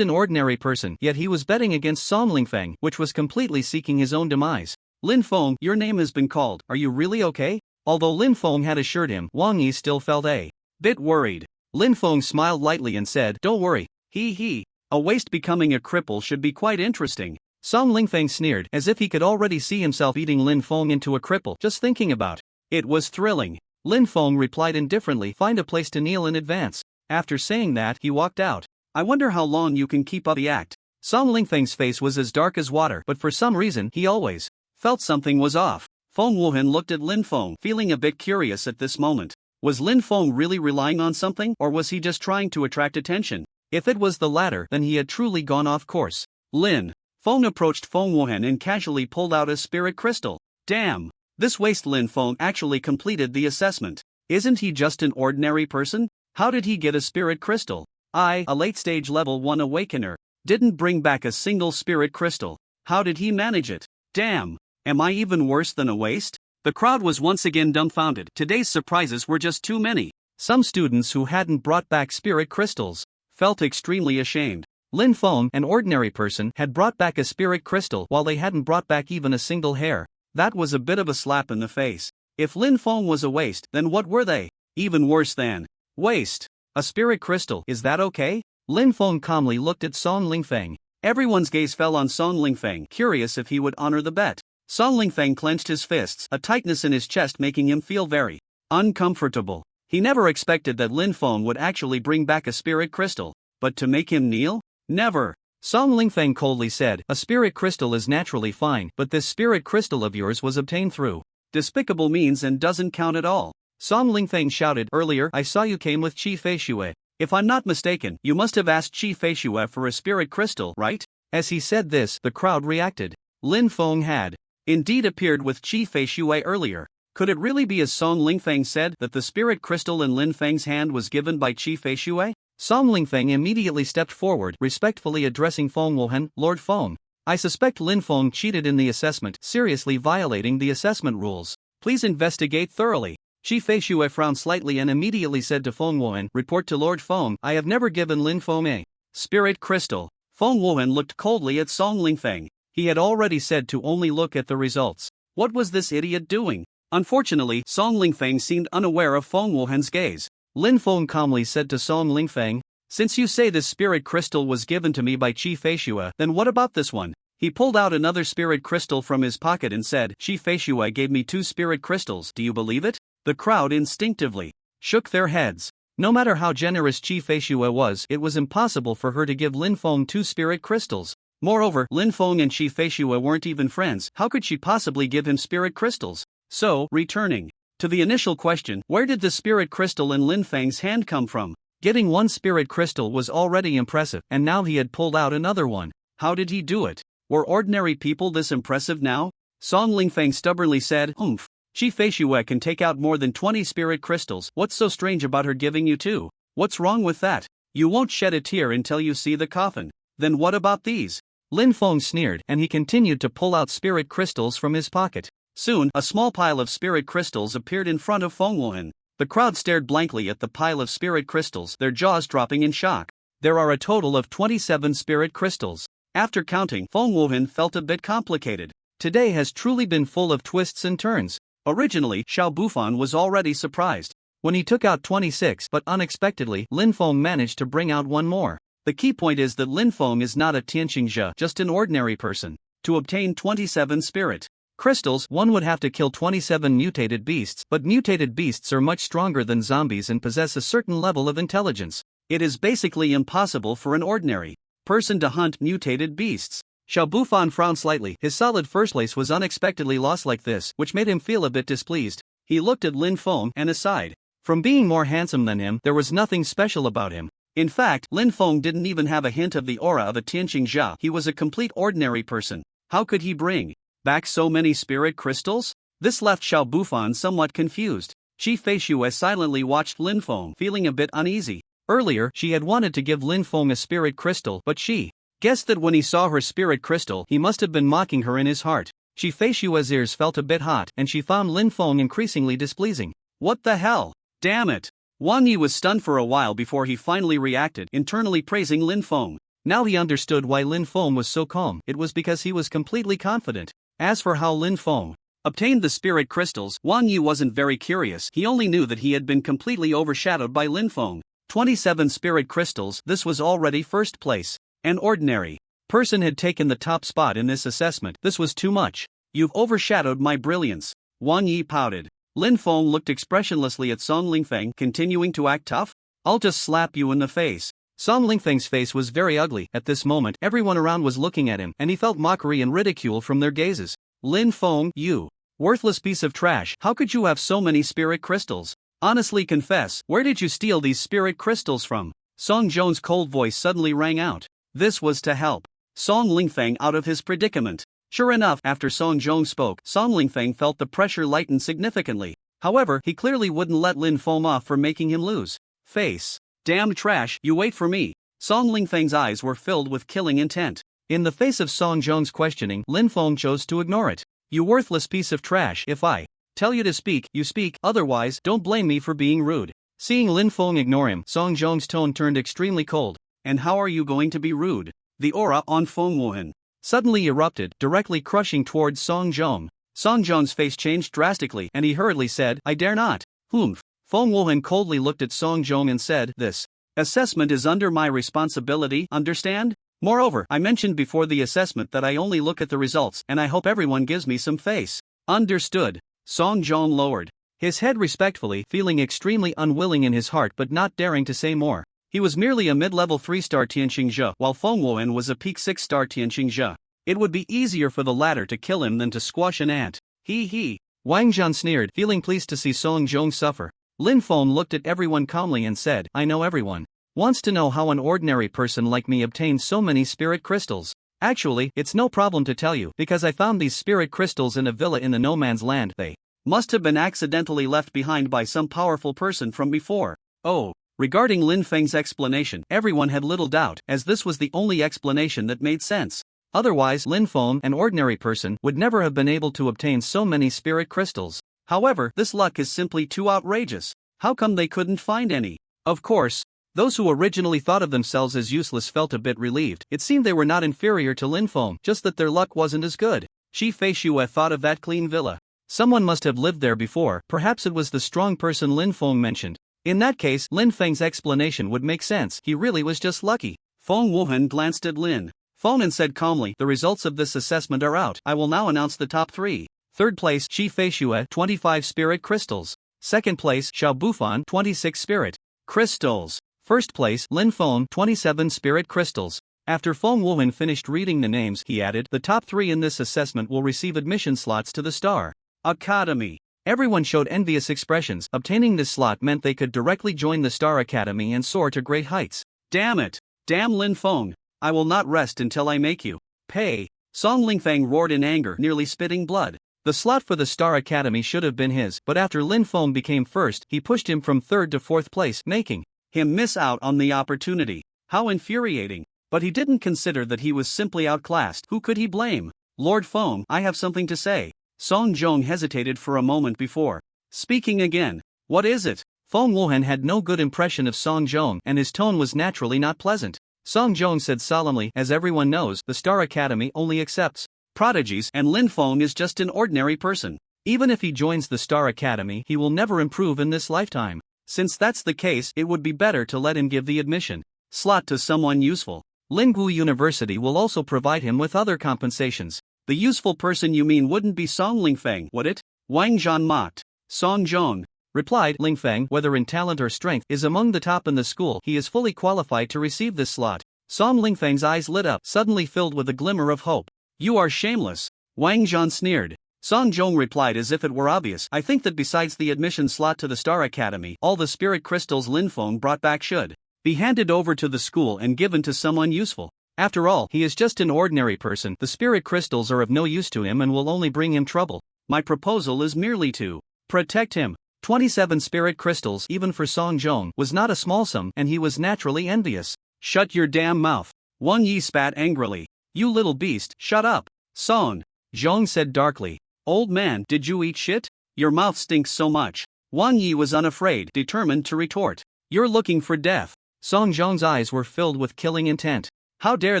an ordinary person, yet he was betting against Song Lingfeng, which was completely seeking his own demise. Lin Feng, your name has been called. Are you really okay? Although Lin Feng had assured him, Wang Yi still felt a bit worried. Lin Feng smiled lightly and said, don't worry. He. A waste becoming a cripple should be quite interesting. Song Lingfeng sneered, as if he could already see himself eating Lin Feng into a cripple just thinking about it. Was thrilling. Lin Feng replied indifferently, find a place to kneel in advance. After saying that, he walked out. I wonder how long you can keep up the act. Song Lingfeng's face was as dark as water, but for some reason, he always felt something was off. Feng Wuhan looked at Lin Feng, feeling a bit curious at this moment. Was Lin Feng really relying on something, or was he just trying to attract attention? If it was the latter, then he had truly gone off course. Lin Feng approached Feng Wuhan and casually pulled out a spirit crystal. Damn! This waste. Lin Feng actually completed the assessment. Isn't he just an ordinary person? How did he get a spirit crystal? A late-stage level 1 awakener, didn't bring back a single spirit crystal. How did he manage it? Damn! Am I even worse than a waste? The crowd was once again dumbfounded. Today's surprises were just too many. Some students who hadn't brought back spirit crystals felt extremely ashamed. Lin Feng, an ordinary person, had brought back a spirit crystal while they hadn't brought back even a single hair. That was a bit of a slap in the face. If Lin Feng was a waste, then what were they? Even worse than waste. A spirit crystal, is that okay? Lin Feng calmly looked at Song Lingfeng. Everyone's gaze fell on Song Lingfeng, curious if he would honor the bet. Song Lingfeng clenched his fists, a tightness in his chest making him feel very uncomfortable. He never expected that Lin Feng would actually bring back a spirit crystal, but to make him kneel? Never. Song Lingfeng coldly said, a spirit crystal is naturally fine, but this spirit crystal of yours was obtained through despicable means and doesn't count at all. Song Lingfeng shouted, earlier I saw you came with Qi Feishue. If I'm not mistaken, you must have asked Qi Feishue for a spirit crystal, right? As he said this, the crowd reacted. Lin Feng had indeed appeared with Qi Feishue earlier. Could it really be as Song Lingfeng said, that the spirit crystal in Lin Feng's hand was given by Qi Feishue? Song Lingfeng immediately stepped forward, respectfully addressing Feng Wuhan, Lord Feng. I suspect Lin Feng cheated in the assessment, seriously violating the assessment rules. Please investigate thoroughly. Qi Feishue frowned slightly and immediately said to Feng Wuhan, report to Lord Feng, I have never given Lin Feng a spirit crystal. Feng Wuhan looked coldly at Song Lingfeng. He had already said to only look at the results. What was this idiot doing? Unfortunately, Song Lingfeng seemed unaware of Feng Wuhan's gaze. Lin Feng calmly said to Song Lingfeng, since you say this spirit crystal was given to me by Qi Feishue, then what about this one? He pulled out another spirit crystal from his pocket and said, Qi Feishue gave me 2 spirit crystals, do you believe it? The crowd instinctively shook their heads. No matter how generous Qi Feishue was, it was impossible for her to give Lin Feng 2 spirit crystals. Moreover, Lin Feng and Qi Feishue weren't even friends. How could she possibly give him spirit crystals? So, returning to the initial question, where did the spirit crystal in Lin Feng's hand come from? Getting 1 spirit crystal was already impressive, and now he had pulled out another one. How did he do it? Were ordinary people this impressive now? Song Lingfeng stubbornly said, Qi Feishue can take out more than 20 spirit crystals. What's so strange about her giving you 2? What's wrong with that? You won't shed a tear until you see the coffin. Then what about these? Lin Feng sneered, and he continued to pull out spirit crystals from his pocket. Soon, a small pile of spirit crystals appeared in front of Feng Wuhan. The crowd stared blankly at the pile of spirit crystals, their jaws dropping in shock. There are a total of 27 spirit crystals. After counting, Feng Wuhan felt a bit complicated. Today has truly been full of twists and turns. Originally, Xiao Bufan was already surprised when he took out 26, but unexpectedly, Lin Feng managed to bring out one more. The key point is that Lin Feng is not a Tianqingzhe, just an ordinary person. To obtain 27 spirit crystals, one would have to kill 27 mutated beasts, but mutated beasts are much stronger than zombies and possess a certain level of intelligence. It is basically impossible for an ordinary person to hunt mutated beasts. Xiao Bufan frowned slightly. His solid first place was unexpectedly lost like this, which made him feel a bit displeased. He looked at Lin Feng and aside from being more handsome than him, there was nothing special about him. In fact, Lin Feng didn't even have a hint of the aura of a Tianqingzhe. He was a complete ordinary person. How could he bring back so many spirit crystals? This left Xiao Bufan somewhat confused. Shi Feishue silently watched Lin Feng, feeling a bit uneasy. Earlier, she had wanted to give Lin Feng a spirit crystal, but she guessed that when he saw her spirit crystal, he must have been mocking her in his heart. Shi Feishue's ears felt a bit hot, and she found Lin Feng increasingly displeasing. What the hell? Damn it! Wang Yi was stunned for a while before he finally reacted, internally praising Lin Feng. Now he understood why Lin Feng was so calm. It was because he was completely confident. As for how Lin Feng obtained the spirit crystals, Wang Yi wasn't very curious. He only knew that he had been completely overshadowed by Lin Feng. 27 spirit crystals, this was already first place. An ordinary person had taken the top spot in this assessment. This was too much. You've overshadowed my brilliance. Wang Yi pouted. Lin Feng looked expressionlessly at Song Lingfeng, continuing to act tough. I'll just slap you in the face. Song Lingfeng's face was very ugly. At this moment, everyone around was looking at him, and he felt mockery and ridicule from their gazes. Lin Feng, you worthless piece of trash, how could you have so many spirit crystals? Honestly confess, where did you steal these spirit crystals from? Song Zhong's cold voice suddenly rang out. This was to help Song Lingfeng out of his predicament. Sure enough, after Song Zhong spoke, Song Lingfeng felt the pressure lighten significantly. However, he clearly wouldn't let Lin Feng off for making him lose face. Damn trash, you wait for me. Song Lingfeng's eyes were filled with killing intent. In the face of Song Zhong's questioning, Lin Feng chose to ignore it. You worthless piece of trash, if I tell you to speak, you speak, otherwise, don't blame me for being rude. Seeing Lin Feng ignore him, Song Zhong's tone turned extremely cold. And how are you going to be rude? The aura on Feng Wuhan suddenly erupted, directly crushing towards Song Zhong. Song Zhong's face changed drastically, and he hurriedly said, I dare not. Humph. Feng Wuhan coldly looked at Song Zhong and said, this assessment is under my responsibility, understand? Moreover, I mentioned before the assessment that I only look at the results, and I hope everyone gives me some face. Understood. Song Zhong lowered his head respectfully, feeling extremely unwilling in his heart but not daring to say more. He was merely a mid-level 3-star Tianqingzhe, while Feng Wuhan was a peak 6-star Tianqingzhe. It would be easier for the latter to kill him than to squash an ant. He. Wang Zhan sneered, feeling pleased to see Song Zhong suffer. Lin Feng looked at everyone calmly and said, I know everyone wants to know how an ordinary person like me obtained so many spirit crystals. Actually, it's no problem to tell you, because I found these spirit crystals in a villa in the no man's land. They must have been accidentally left behind by some powerful person from before. Oh. Regarding Lin Feng's explanation, everyone had little doubt, as this was the only explanation that made sense. Otherwise, Lin Feng, an ordinary person, would never have been able to obtain so many spirit crystals. However, this luck is simply too outrageous. How come they couldn't find any? Of course, those who originally thought of themselves as useless felt a bit relieved. It seemed they were not inferior to Lin Feng, just that their luck wasn't as good. Shi Feishue thought of that clean villa. Someone must have lived there before, perhaps it was the strong person Lin Feng mentioned. In that case, Lin Feng's explanation would make sense. He really was just lucky. Feng Wuhan glanced at Lin Feng and said calmly, the results of this assessment are out. I will now announce the top 3. Third place, Shi Feishue, 25 spirit crystals. Second place, Xiao Bufan, 26 spirit crystals. First place, Lin Feng, 27 spirit crystals. After Feng Wuhan finished reading the names, he added, the top 3 in this assessment will receive admission slots to the Star Academy. Everyone showed envious expressions. Obtaining this slot meant they could directly join the Star Academy and soar to great heights. Damn it! Damn Lin Feng! I will not rest until I make you pay. Song Lingfeng roared in anger, nearly spitting blood. The slot for the Star Academy should have been his, but after Lin Feng became first, he pushed him from 3rd to 4th place, making him miss out on the opportunity. How infuriating! But he didn't consider that he was simply outclassed. Who could he blame? Lord Feng, I have something to say. Song Jong hesitated for a moment before speaking again. What is it? Fong Wohan had no good impression of Song Jong and his tone was naturally not pleasant. Song Jong said solemnly, as everyone knows, the Star Academy only accepts prodigies and Lin Fong is just an ordinary person. Even if he joins the Star Academy, he will never improve in this lifetime. Since that's the case, it would be better to let him give the admission slot to someone useful. Lingwu University will also provide him with other compensations. The useful person you mean wouldn't be Song Lingfeng, would it? Wang Zhan mocked. Song Zhong replied, Lingfeng, whether in talent or strength, is among the top in the school. He is fully qualified to receive this slot. Song Lingfeng's eyes lit up, suddenly filled with a glimmer of hope. You are shameless. Wang Zhan sneered. Song Zhong replied as if it were obvious. I think that besides the admission slot to the Star Academy, all the spirit crystals Lin Feng brought back should be handed over to the school and given to someone useful. After all, he is just an ordinary person. The spirit crystals are of no use to him and will only bring him trouble. My proposal is merely to protect him. 27 spirit crystals, even for Song Zhong, was not a small sum, and he was naturally envious. Shut your damn mouth. Wang Yi spat angrily. You little beast, shut up. Song Zhong said darkly. Old man, did you eat shit? Your mouth stinks so much. Wang Yi was unafraid, determined to retort. You're looking for death. Song Zhong's eyes were filled with killing intent. How dare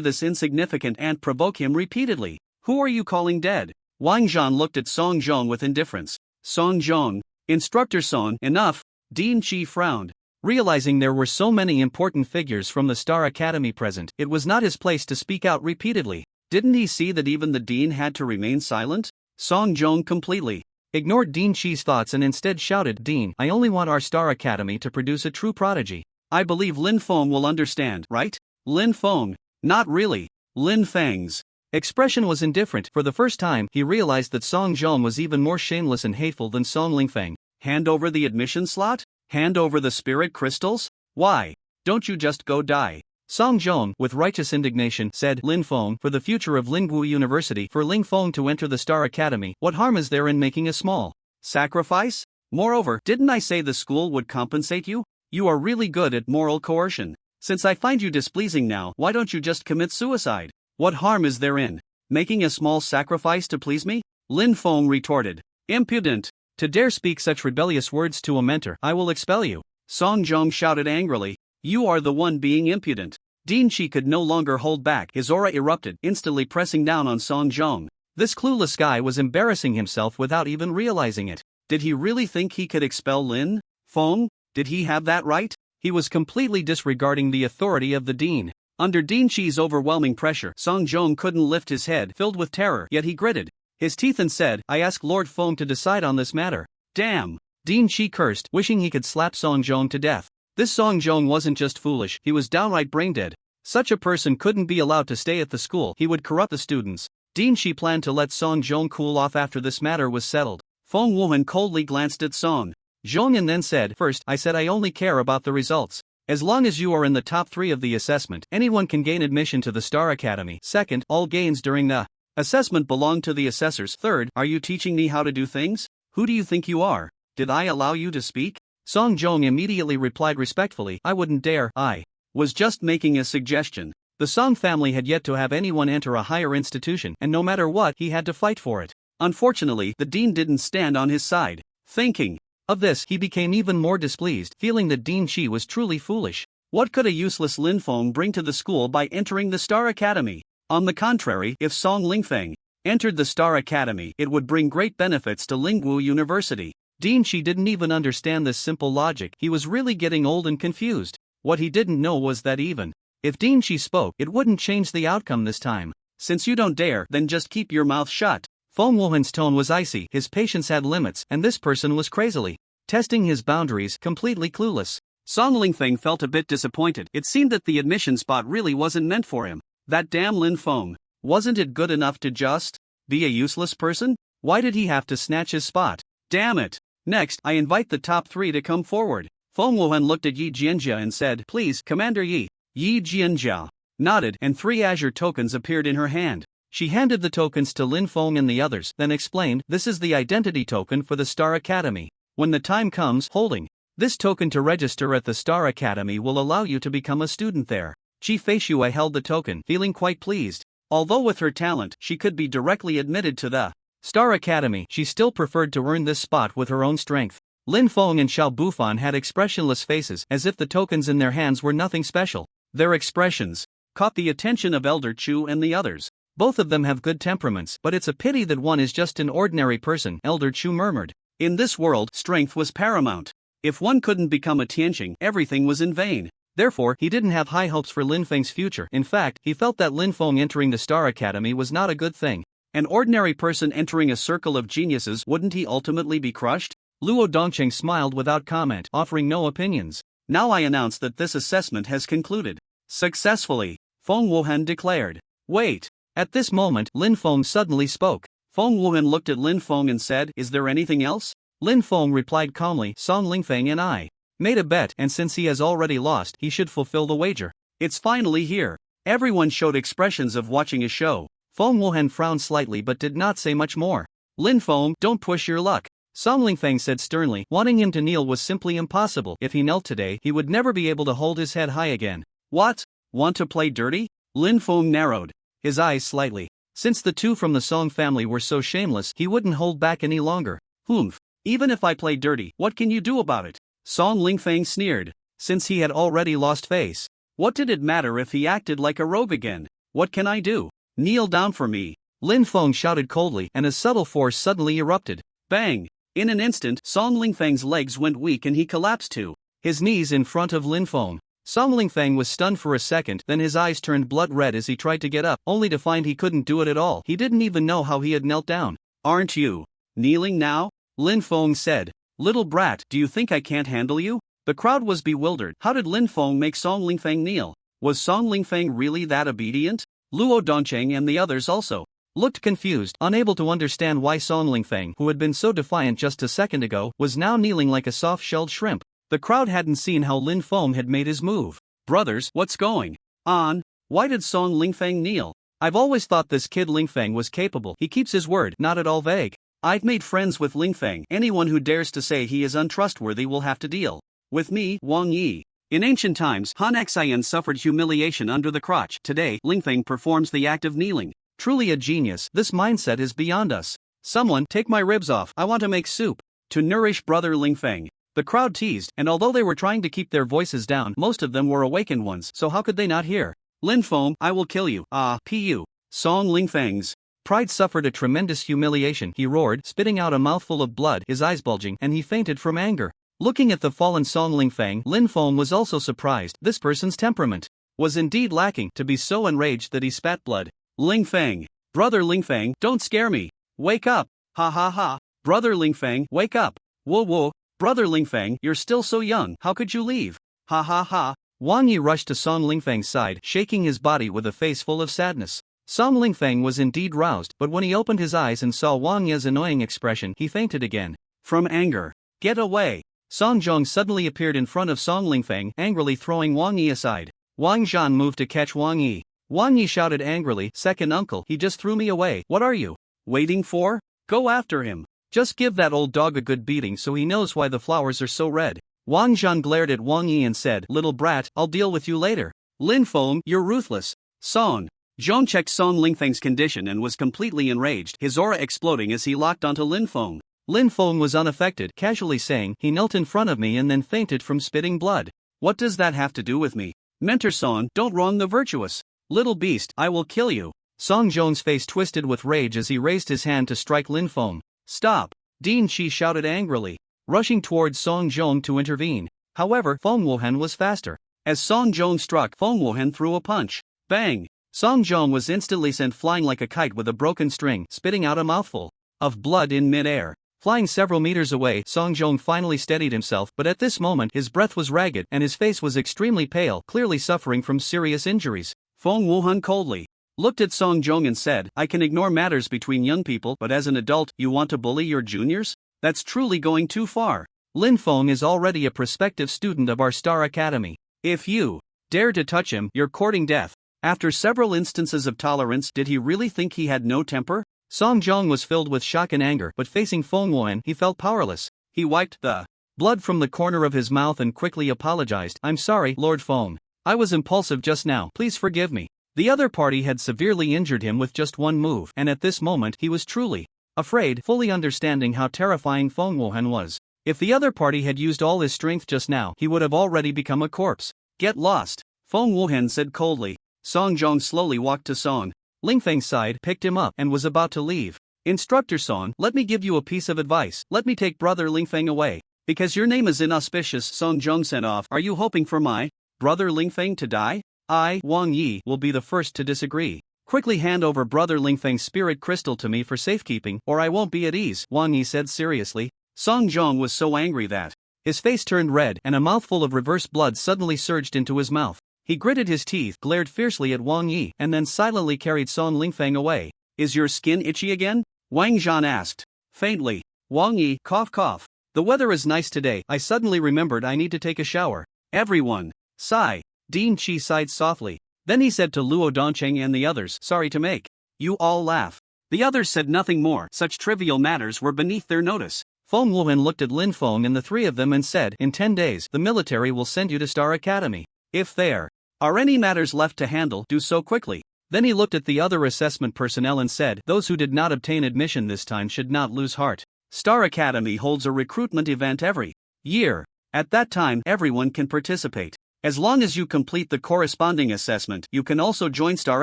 this insignificant ant provoke him repeatedly? Who are you calling dead? Wang Zhan looked at Song Zhong with indifference. Song Zhong, Instructor Song, enough. Dean Chi frowned. Realizing there were so many important figures from the Star Academy present, it was not his place to speak out repeatedly. Didn't he see that even the dean had to remain silent? Song Zhong completely ignored Dean Chi's thoughts and instead shouted, Dean, I only want our Star Academy to produce a true prodigy. I believe Lin Feng will understand, right? Lin Feng. Not really. Lin Feng's expression was indifferent. For the first time, he realized that Song Zhong was even more shameless and hateful than Song Lingfeng. Hand over the admission slot? Hand over the spirit crystals? Why? Don't you just go die? Song Zhong, with righteous indignation, said, Lin Feng, for the future of Lingwu University, for Ling Feng to enter the Star Academy, what harm is there in making a small sacrifice? Moreover, didn't I say the school would compensate you? You are really good at moral coercion. Since I find you displeasing now, why don't you just commit suicide? What harm is there in making a small sacrifice to please me? Lin Feng retorted. Impudent! To dare speak such rebellious words to a mentor, I will expel you. Song Zhong shouted angrily. You are the one being impudent. Dean Chi could no longer hold back. His aura erupted, instantly pressing down on Song Zhong. This clueless guy was embarrassing himself without even realizing it. Did he really think he could expel Lin Feng? Did he have that right? He was completely disregarding the authority of the dean. Under Dean Chi's overwhelming pressure, Song Zhong couldn't lift his head, filled with terror, yet he gritted his teeth and said, I ask Lord Feng to decide on this matter. Damn! Dean Chi cursed, wishing he could slap Song Zhong to death. This Song Zhong wasn't just foolish, he was downright brain-dead. Such a person couldn't be allowed to stay at the school, he would corrupt the students. Dean Chi planned to let Song Zhong cool off after this matter was settled. Feng Wuhan coldly glanced at Song Zhong and then said, First, I said I only care about the results. As long as you are in the top 3 of the assessment, anyone can gain admission to the Star Academy. Second, all gains during the assessment belong to the assessors. Third, are you teaching me how to do things? Who do you think you are? Did I allow you to speak? Song Zhong immediately replied respectfully, I wouldn't dare. I was just making a suggestion. The Song family had yet to have anyone enter a higher institution, and no matter what, he had to fight for it. Unfortunately, the dean didn't stand on his side. Thinking of this, he became even more displeased, feeling that Dean Chi was truly foolish. What could a useless Lin Feng bring to the school by entering the Star Academy? On the contrary, if Song Lingfeng entered the Star Academy, it would bring great benefits to Lingwu University. Dean Chi didn't even understand this simple logic. He was really getting old and confused. What he didn't know was that even if Dean Chi spoke, it wouldn't change the outcome this time. Since you don't dare, then just keep your mouth shut. Feng Wuhan's tone was icy, his patience had limits, and this person was crazily testing his boundaries, completely clueless. Song Lingfeng felt a bit disappointed. It seemed that the admission spot really wasn't meant for him. That damn Lin Feng. Wasn't it good enough to just be a useless person? Why did he have to snatch his spot? Damn it. Next, I invite the top 3 to come forward. Feng Wuhan looked at Yi Jianjia and said, Please, Commander Yi. Yi Jianjia nodded, and 3 azure tokens appeared in her hand. She handed the tokens to Lin Feng and the others, then explained, This is the identity token for the Star Academy. When the time comes, holding this token to register at the Star Academy will allow you to become a student there. Chi Feishui held the token, feeling quite pleased. Although with her talent, she could be directly admitted to the Star Academy. She still preferred to earn this spot with her own strength. Lin Feng and Xiao Bufan had expressionless faces, as if the tokens in their hands were nothing special. Their expressions caught the attention of Elder Chu and the others. Both of them have good temperaments, but it's a pity that one is just an ordinary person, Elder Chu murmured. In this world, strength was paramount. If one couldn't become a Tianqing, everything was in vain. Therefore, he didn't have high hopes for Lin Feng's future. In fact, he felt that Lin Feng entering the Star Academy was not a good thing. An ordinary person entering a circle of geniuses, wouldn't he ultimately be crushed? Luo Dongqing smiled without comment, offering no opinions. Now I announce that this assessment has concluded successfully, Feng Wuhan declared. Wait. At this moment, Lin Feng suddenly spoke. Feng Wuhan looked at Lin Feng and said, "Is there anything else?" Lin Feng replied calmly, "Song Lingfeng and I made a bet, and since he has already lost, he should fulfill the wager. It's finally here." Everyone showed expressions of watching a show. Feng Wuhan frowned slightly but did not say much more. Lin Feng, don't push your luck. Song Lingfeng said sternly. Wanting him to kneel was simply impossible. If he knelt today, he would never be able to hold his head high again. What? Want to play dirty? Lin Feng narrowed his eyes slightly. Since the two from the Song family were so shameless, he wouldn't hold back any longer. Humph. Even if I play dirty, what can you do about it? Song Lingfeng sneered. Since he had already lost face, what did it matter if he acted like a rogue again? What can I do? Kneel down for me. Lin Feng shouted coldly, and a subtle force suddenly erupted. Bang! In an instant, Song Lingfeng's legs went weak and he collapsed to his knees in front of Lin Feng. Song Lingfeng was stunned for a second, then his eyes turned blood red as he tried to get up, only to find he couldn't do it at all. He didn't even know how he had knelt down. Aren't you kneeling now? Lin Feng said. Little brat, do you think I can't handle you? The crowd was bewildered. How did Lin Feng make Song Lingfeng kneel? Was Song Lingfeng really that obedient? Luo Dongqing and the others also looked confused, unable to understand why Song Lingfeng, who had been so defiant just a second ago, was now kneeling like a soft-shelled shrimp. The crowd hadn't seen how Lin Feng had made his move. Brothers, what's going on? Why did Song Lingfeng kneel? I've always thought this kid Lingfeng was capable. He keeps his word, not at all vague. I've made friends with Lingfeng. Anyone who dares to say he is untrustworthy will have to deal with me, Wang Yi. In ancient times, Han Xian suffered humiliation under the crotch. Today, Lingfeng performs the act of kneeling. Truly a genius. This mindset is beyond us. Someone, take my ribs off. I want to make soup to nourish brother Lingfeng. The crowd teased, and although they were trying to keep their voices down, most of them were awakened ones, so how could they not hear? Lin Feng, I will kill you. Pu. Song Lingfeng's pride suffered a tremendous humiliation. He roared, spitting out a mouthful of blood, his eyes bulging, and he fainted from anger. Looking at the fallen Song Lingfeng, Lin Feng was also surprised. This person's temperament was indeed lacking, to be so enraged that he spat blood. Lingfeng. Brother Lingfeng, don't scare me. Wake up. Ha ha ha. Brother Lingfeng, wake up. Whoa whoa. Brother Lingfeng, you're still so young, how could you leave? Ha ha ha. Wang Yi rushed to Song Lingfeng's side, shaking his body with a face full of sadness. Song Lingfeng was indeed roused, but when he opened his eyes and saw Wang Yi's annoying expression, he fainted again. From anger. Get away. Song Zhong suddenly appeared in front of Song Lingfeng, angrily throwing Wang Yi aside. Wang Zhan moved to catch Wang Yi. Wang Yi shouted angrily, "Second uncle, he just threw me away. What are you waiting for? Go after him. Just give that old dog a good beating so he knows why the flowers are so red." Wang Zhan glared at Wang Yi and said, "Little brat, I'll deal with you later." Lin Feng, you're ruthless. Song Zhong checked Song Lingfeng's condition and was completely enraged, his aura exploding as he locked onto Lin Feng. Lin Feng was unaffected, casually saying, "He knelt in front of me and then fainted from spitting blood. What does that have to do with me? Mentor Song, don't wrong the virtuous. Little beast, I will kill you." Song Zhong's face twisted with rage as he raised his hand to strike Lin Feng. "Stop!" Dean Shi shouted angrily, rushing towards Song Zhong to intervene. However, Feng Wuhan was faster. As Song Zhong struck, Feng Wuhan threw a punch. Bang! Song Zhong was instantly sent flying like a kite with a broken string, spitting out a mouthful of blood in mid-air. Flying several meters away, Song Zhong finally steadied himself, but at this moment his breath was ragged and his face was extremely pale, clearly suffering from serious injuries. Feng Wuhan coldly looked at Song Zhong and said, "I can ignore matters between young people, but as an adult, you want to bully your juniors? That's truly going too far. Lin Feng is already a prospective student of our Star Academy. If you dare to touch him, you're courting death." After several instances of tolerance, did he really think he had no temper? Song Zhong was filled with shock and anger, but facing Feng Wuhan, he felt powerless. He wiped the blood from the corner of his mouth and quickly apologized. "I'm sorry, Lord Feng. I was impulsive just now, please forgive me." The other party had severely injured him with just one move, and at this moment he was truly afraid, fully understanding how terrifying Feng Wuhan was. If the other party had used all his strength just now, he would have already become a corpse. Get lost, Feng Wuhan said coldly. Song Zhong slowly walked to Song Lingfeng side, picked him up, and was about to leave. Instructor Song, let me give you a piece of advice. Let me take brother Lingfeng away. Because your name is inauspicious, Song Zhong sent off. Are you hoping for my brother Lingfeng to die? I, Wang Yi, will be the first to disagree. Quickly hand over brother Lingfeng's spirit crystal to me for safekeeping, or I won't be at ease, Wang Yi said seriously. Song Zhong was so angry that his face turned red and a mouthful of reverse blood suddenly surged into his mouth. He gritted his teeth, glared fiercely at Wang Yi, and then silently carried Song Lingfeng away. Is your skin itchy again? Wang Zhan asked. Faintly. Wang Yi, cough cough. The weather is nice today. I suddenly remembered I need to take a shower. Everyone. Sigh. Dean Qi sighed softly. Then he said to Luo Dongcheng and the others, sorry to make you all laugh. The others said nothing more. Such trivial matters were beneath their notice. Feng Wuhan looked at Lin Feng and the three of them and said, in 10 days, the military will send you to Star Academy. If there are any matters left to handle, do so quickly. Then he looked at the other assessment personnel and said, those who did not obtain admission this time should not lose heart. Star Academy holds a recruitment event every year. At that time, everyone can participate. As long as you complete the corresponding assessment, you can also join Star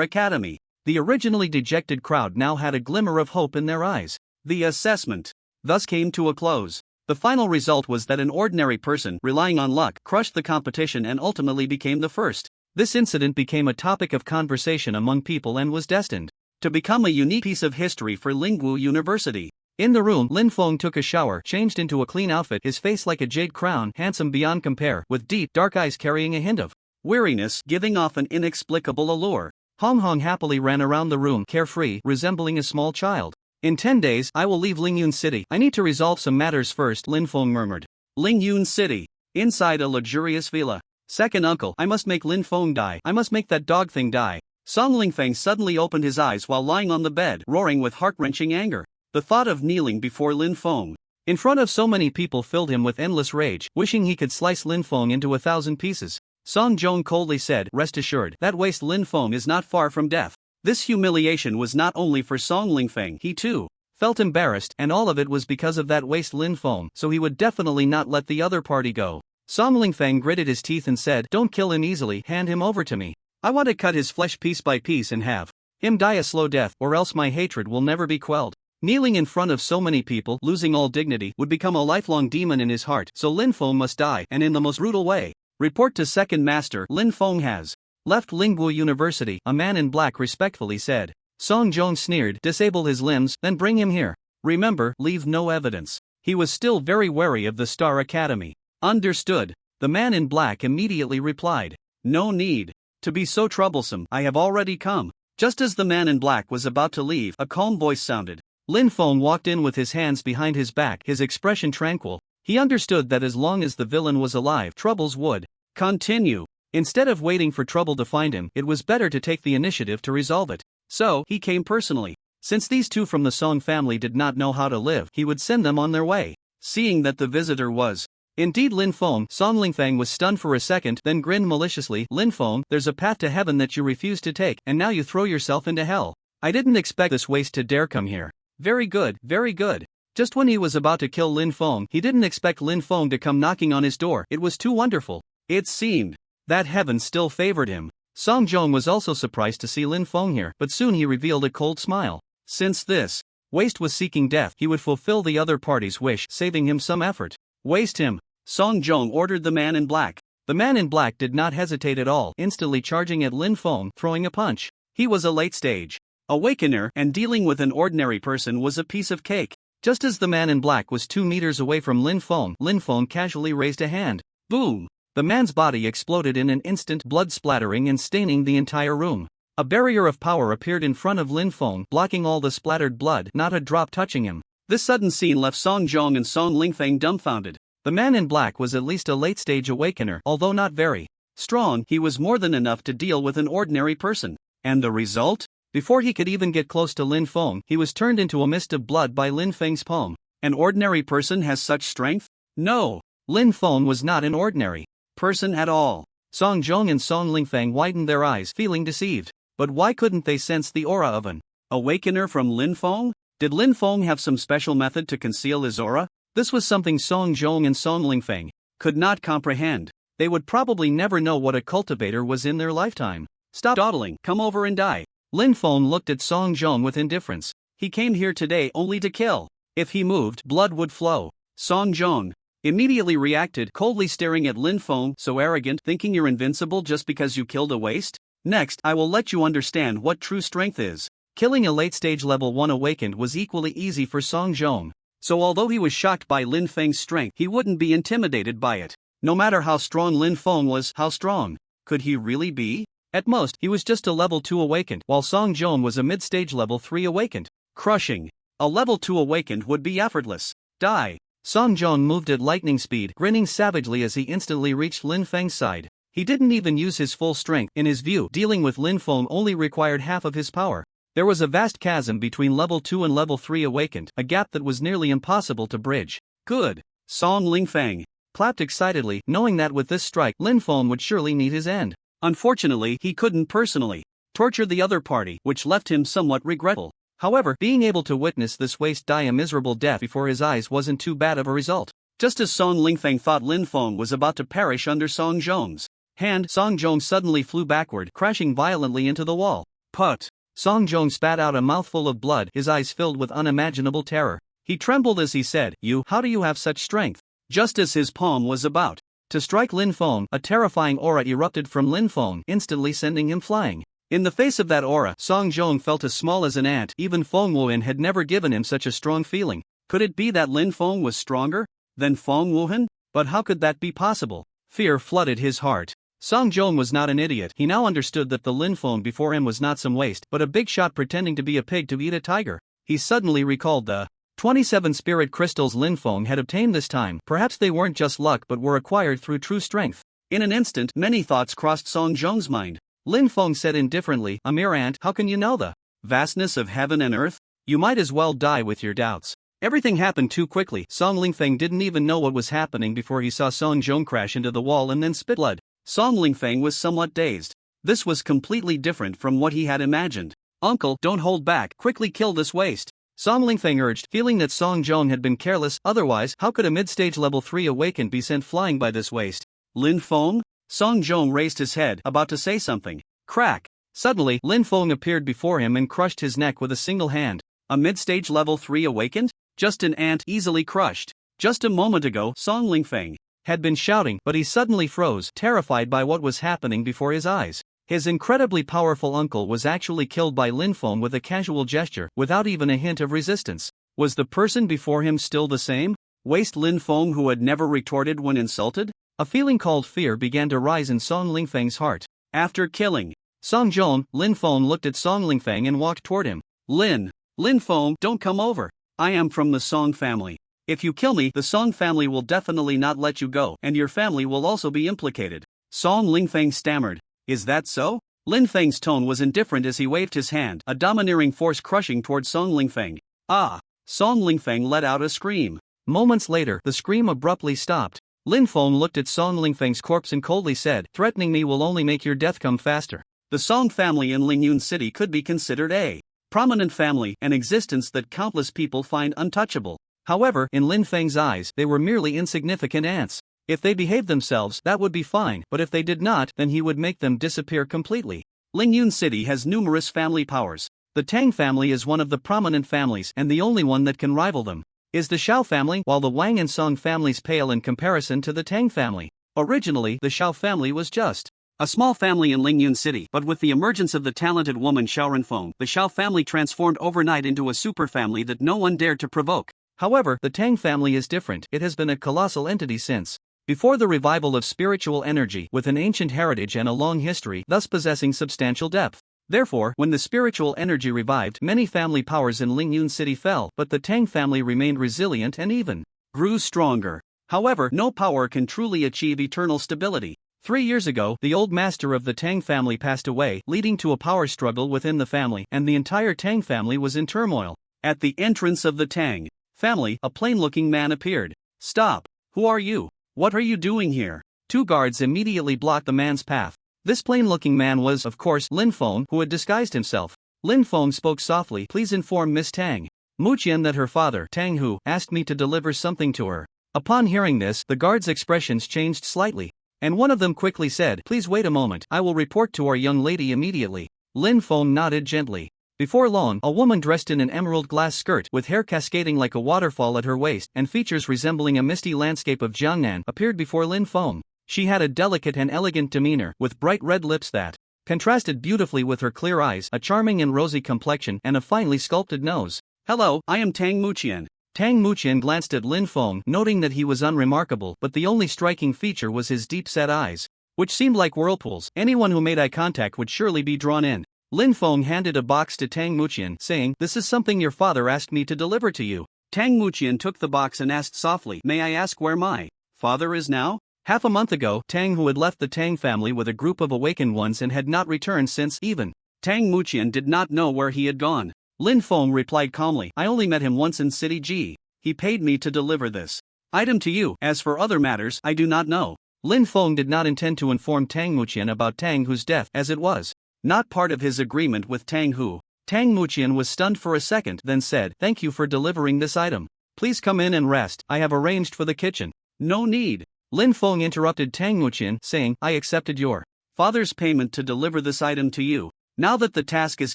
Academy. The originally dejected crowd now had a glimmer of hope in their eyes. The assessment thus came to a close. The final result was that an ordinary person, relying on luck, crushed the competition and ultimately became the first. This incident became a topic of conversation among people and was destined to become a unique piece of history for Lingwu University. In the room, Lin Feng took a shower, changed into a clean outfit, his face like a jade crown, handsome beyond compare, with deep, dark eyes carrying a hint of weariness, giving off an inexplicable allure. Hong Hong happily ran around the room, carefree, resembling a small child. In 10 days, I will leave Lingyun City. I need to resolve some matters first, Lin Feng murmured. Lingyun City. Inside a luxurious villa. Second uncle, I must make Lin Feng die. I must make that dog thing die. Song Lingfeng suddenly opened his eyes while lying on the bed, roaring with heart-wrenching anger. The thought of kneeling before Lin Feng in front of so many people filled him with endless rage, wishing he could slice Lin Feng into 1,000 pieces. Song Zhong coldly said, rest assured, that waste Lin Feng is not far from death. This humiliation was not only for Song Lingfeng, he too felt embarrassed, and all of it was because of that waste Lin Feng, so he would definitely not let the other party go. Song Lingfeng gritted his teeth and said, don't kill him easily, hand him over to me. I want to cut his flesh piece by piece and have him die a slow death, or else my hatred will never be quelled. Kneeling in front of so many people, losing all dignity, would become a lifelong demon in his heart, so Lin Feng must die, and in the most brutal way. Report to Second Master, Lin Feng has left Lingwu University, a man in black respectfully said. Song Zhong sneered, disable his limbs, then bring him here. Remember, leave no evidence. He was still very wary of the Star Academy. Understood. The man in black immediately replied. No need to be so troublesome, I have already come. Just as the man in black was about to leave, a calm voice sounded. Lin Feng walked in with his hands behind his back, his expression tranquil. He understood that as long as the villain was alive, troubles would continue. Instead of waiting for trouble to find him, it was better to take the initiative to resolve it. So, he came personally. Since these two from the Song family did not know how to live, he would send them on their way. Seeing that the visitor was indeed Lin Feng, Song Lingfeng was stunned for a second, then grinned maliciously. Lin Feng, there's a path to heaven that you refuse to take, and now you throw yourself into hell. I didn't expect this waste to dare come here. Very good, very good. Just when he was about to kill Lin Feng, he didn't expect Lin Feng to come knocking on his door. It was too wonderful. It seemed that heaven still favored him. Song Zhong was also surprised to see Lin Feng here, but soon he revealed a cold smile. Since this waste was seeking death, he would fulfill the other party's wish, saving him some effort. Waste him, Song Zhong ordered the man in black. The man in black did not hesitate at all, instantly charging at Lin Feng, throwing a punch. He was a late-stage awakener, and dealing with an ordinary person was a piece of cake. Just as the man in black was 2 meters away from Lin Feng casually raised a hand. Boom! The man's body exploded in an instant, blood splattering and staining the entire room. A barrier of power appeared in front of Lin Feng, blocking all the splattered blood, not a drop touching him. This sudden scene left Song Zhong and Song Lingfeng dumbfounded. The man in black was at least a late-stage awakener, although not very strong. He was more than enough to deal with an ordinary person. And the result? Before he could even get close to Lin Feng, he was turned into a mist of blood by Lin Feng's palm. An ordinary person has such strength? No. Lin Feng was not an ordinary person at all. Song Zhong and Song Lingfeng widened their eyes, feeling deceived. But why couldn't they sense the aura of an awakener from Lin Feng? Did Lin Feng have some special method to conceal his aura? This was something Song Zhong and Song Lingfeng could not comprehend. They would probably never know what a cultivator was in their lifetime. Stop dawdling, come over and die. Lin Feng looked at Song Zhong with indifference. He came here today only to kill. If he moved, blood would flow. Song Zhong immediately reacted, coldly staring at Lin Feng. So arrogant, thinking you're invincible just because you killed a waste? Next, I will let you understand what true strength is. Killing a late-stage level 1 awakened was equally easy for Song Zhong. So although he was shocked by Lin Feng's strength, he wouldn't be intimidated by it. No matter how strong Lin Feng was, how strong could he really be? At most, he was just a level 2 awakened, while Song Zhong was a mid-stage level 3 awakened. Crushing. A level 2 awakened would be effortless. Die. Song Zhong moved at lightning speed, grinning savagely as he instantly reached Lin Feng's side. He didn't even use his full strength. In his view, dealing with Lin Feng only required half of his power. There was a vast chasm between level 2 and level 3 awakened, a gap that was nearly impossible to bridge. Good. Song Lingfeng clapped excitedly, knowing that with this strike, Lin Feng would surely meet his end. Unfortunately, he couldn't personally torture the other party, which left him somewhat regretful. However, being able to witness this waste die a miserable death before his eyes wasn't too bad of a result. Just as Song Lingfeng thought Lin Feng was about to perish under Song Zhong's hand, Song Zhong suddenly flew backward, crashing violently into the wall. Put! Song Zhong spat out a mouthful of blood, his eyes filled with unimaginable terror. He trembled as he said, how do you have such strength? Just as his palm was about to strike Lin Feng, a terrifying aura erupted from Lin Feng, instantly sending him flying. In the face of that aura, Song Zhong felt as small as an ant. Even Feng Wuhan had never given him such a strong feeling. Could it be that Lin Feng was stronger than Feng Wuhan? But how could that be possible? Fear flooded his heart. Song Zhong was not an idiot. He now understood that the Lin Feng before him was not some waste, but a big shot pretending to be a pig to eat a tiger. He suddenly recalled the 27 spirit crystals Lin Feng had obtained this time. Perhaps they weren't just luck but were acquired through true strength. In an instant, many thoughts crossed Song Zhong's mind. Lin Feng said indifferently, a mere ant, how can you know the vastness of heaven and earth? You might as well die with your doubts. Everything happened too quickly. Song Lingfeng didn't even know what was happening before he saw Song Zhong crash into the wall and then spit blood. Song Lingfeng was somewhat dazed. This was completely different from what he had imagined. Uncle, don't hold back, quickly kill this waste. Song Lingfeng urged, feeling that Song Zhong had been careless. Otherwise, how could a mid-stage level 3 awakened be sent flying by this waste? Lin Feng? Song Zhong raised his head, about to say something. Crack! Suddenly, Lin Feng appeared before him and crushed his neck with a single hand. A mid-stage level 3 awakened? Just an ant, easily crushed. Just a moment ago, Song Lingfeng had been shouting, but he suddenly froze, terrified by what was happening before his eyes. His incredibly powerful uncle was actually killed by Lin Feng with a casual gesture, without even a hint of resistance. Was the person before him still the same? Waste Lin Feng who had never retorted when insulted? A feeling called fear began to rise in Song Lingfeng's heart. After killing Song Zhong, Lin Feng looked at Song Lingfeng and walked toward him. Lin Feng, don't come over. I am from the Song family. If you kill me, the Song family will definitely not let you go, and your family will also be implicated. Song Lingfeng stammered. Is that so? Lin Feng's tone was indifferent as he waved his hand, a domineering force crushing toward Song Lingfeng. Ah! Song Lingfeng let out a scream. Moments later, the scream abruptly stopped. Lin Feng looked at Song Lingfeng's corpse and coldly said, threatening me will only make your death come faster. The Song family in Lingyun City could be considered a prominent family, an existence that countless people find untouchable. However, in Lin Feng's eyes, they were merely insignificant ants. If they behaved themselves, that would be fine, but if they did not, then he would make them disappear completely. Lingyun City has numerous family powers. The Tang family is one of the prominent families and the only one that can rival them. Is the Shao family, while the Wang and Song families pale in comparison to the Tang family. Originally, the Shao family was just a small family in Lingyun City, but with the emergence of the talented woman Xiao Renfeng, the Shao family transformed overnight into a super family that no one dared to provoke. However, the Tang family is different. It has been a colossal entity since before the revival of spiritual energy, with an ancient heritage and a long history, thus possessing substantial depth. Therefore, when the spiritual energy revived, many family powers in Lingyun City fell, but the Tang family remained resilient and even grew stronger. However, no power can truly achieve eternal stability. 3 years ago, the old master of the Tang family passed away, leading to a power struggle within the family, and the entire Tang family was in turmoil. At the entrance of the Tang family, a plain-looking man appeared. Stop! Who are you? What are you doing here? 2 guards immediately blocked the man's path. This plain-looking man was, of course, Lin Feng, who had disguised himself. Lin Feng spoke softly, please inform Miss Tang. Muqian that her father, Tang Hu, asked me to deliver something to her. Upon hearing this, the guards' expressions changed slightly, and one of them quickly said, "Please wait a moment, I will report to our young lady immediately." Lin Feng nodded gently. Before long, a woman dressed in an emerald glass skirt with hair cascading like a waterfall at her waist and features resembling a misty landscape of Jiangnan appeared before Lin Feng. She had a delicate and elegant demeanor with bright red lips that contrasted beautifully with her clear eyes, a charming and rosy complexion, and a finely sculpted nose. "Hello, I am Tang Muqian." Tang Muqian glanced at Lin Feng, noting that he was unremarkable, but the only striking feature was his deep-set eyes, which seemed like whirlpools. Anyone who made eye contact would surely be drawn in. Lin Feng handed a box to Tang Muqian, saying, "This is something your father asked me to deliver to you." Tang Muqian took the box and asked softly, "May I ask where my father is now?" Half a month ago, Tang Hu had left the Tang family with a group of awakened ones and had not returned since. Even Tang Muqian did not know where he had gone. Lin Feng replied calmly, "I only met him once in City G. He paid me to deliver this item to you. As for other matters, I do not know." Lin Feng did not intend to inform Tang Muqian about Tang Hu's death, as it was not part of his agreement with Tang Hu. Tang Muqian was stunned for a second, then said, "Thank you for delivering this item. Please come in and rest, I have arranged for the kitchen." "No need." Lin Feng interrupted Tang Muqian, saying, "I accepted your father's payment to deliver this item to you. Now that the task is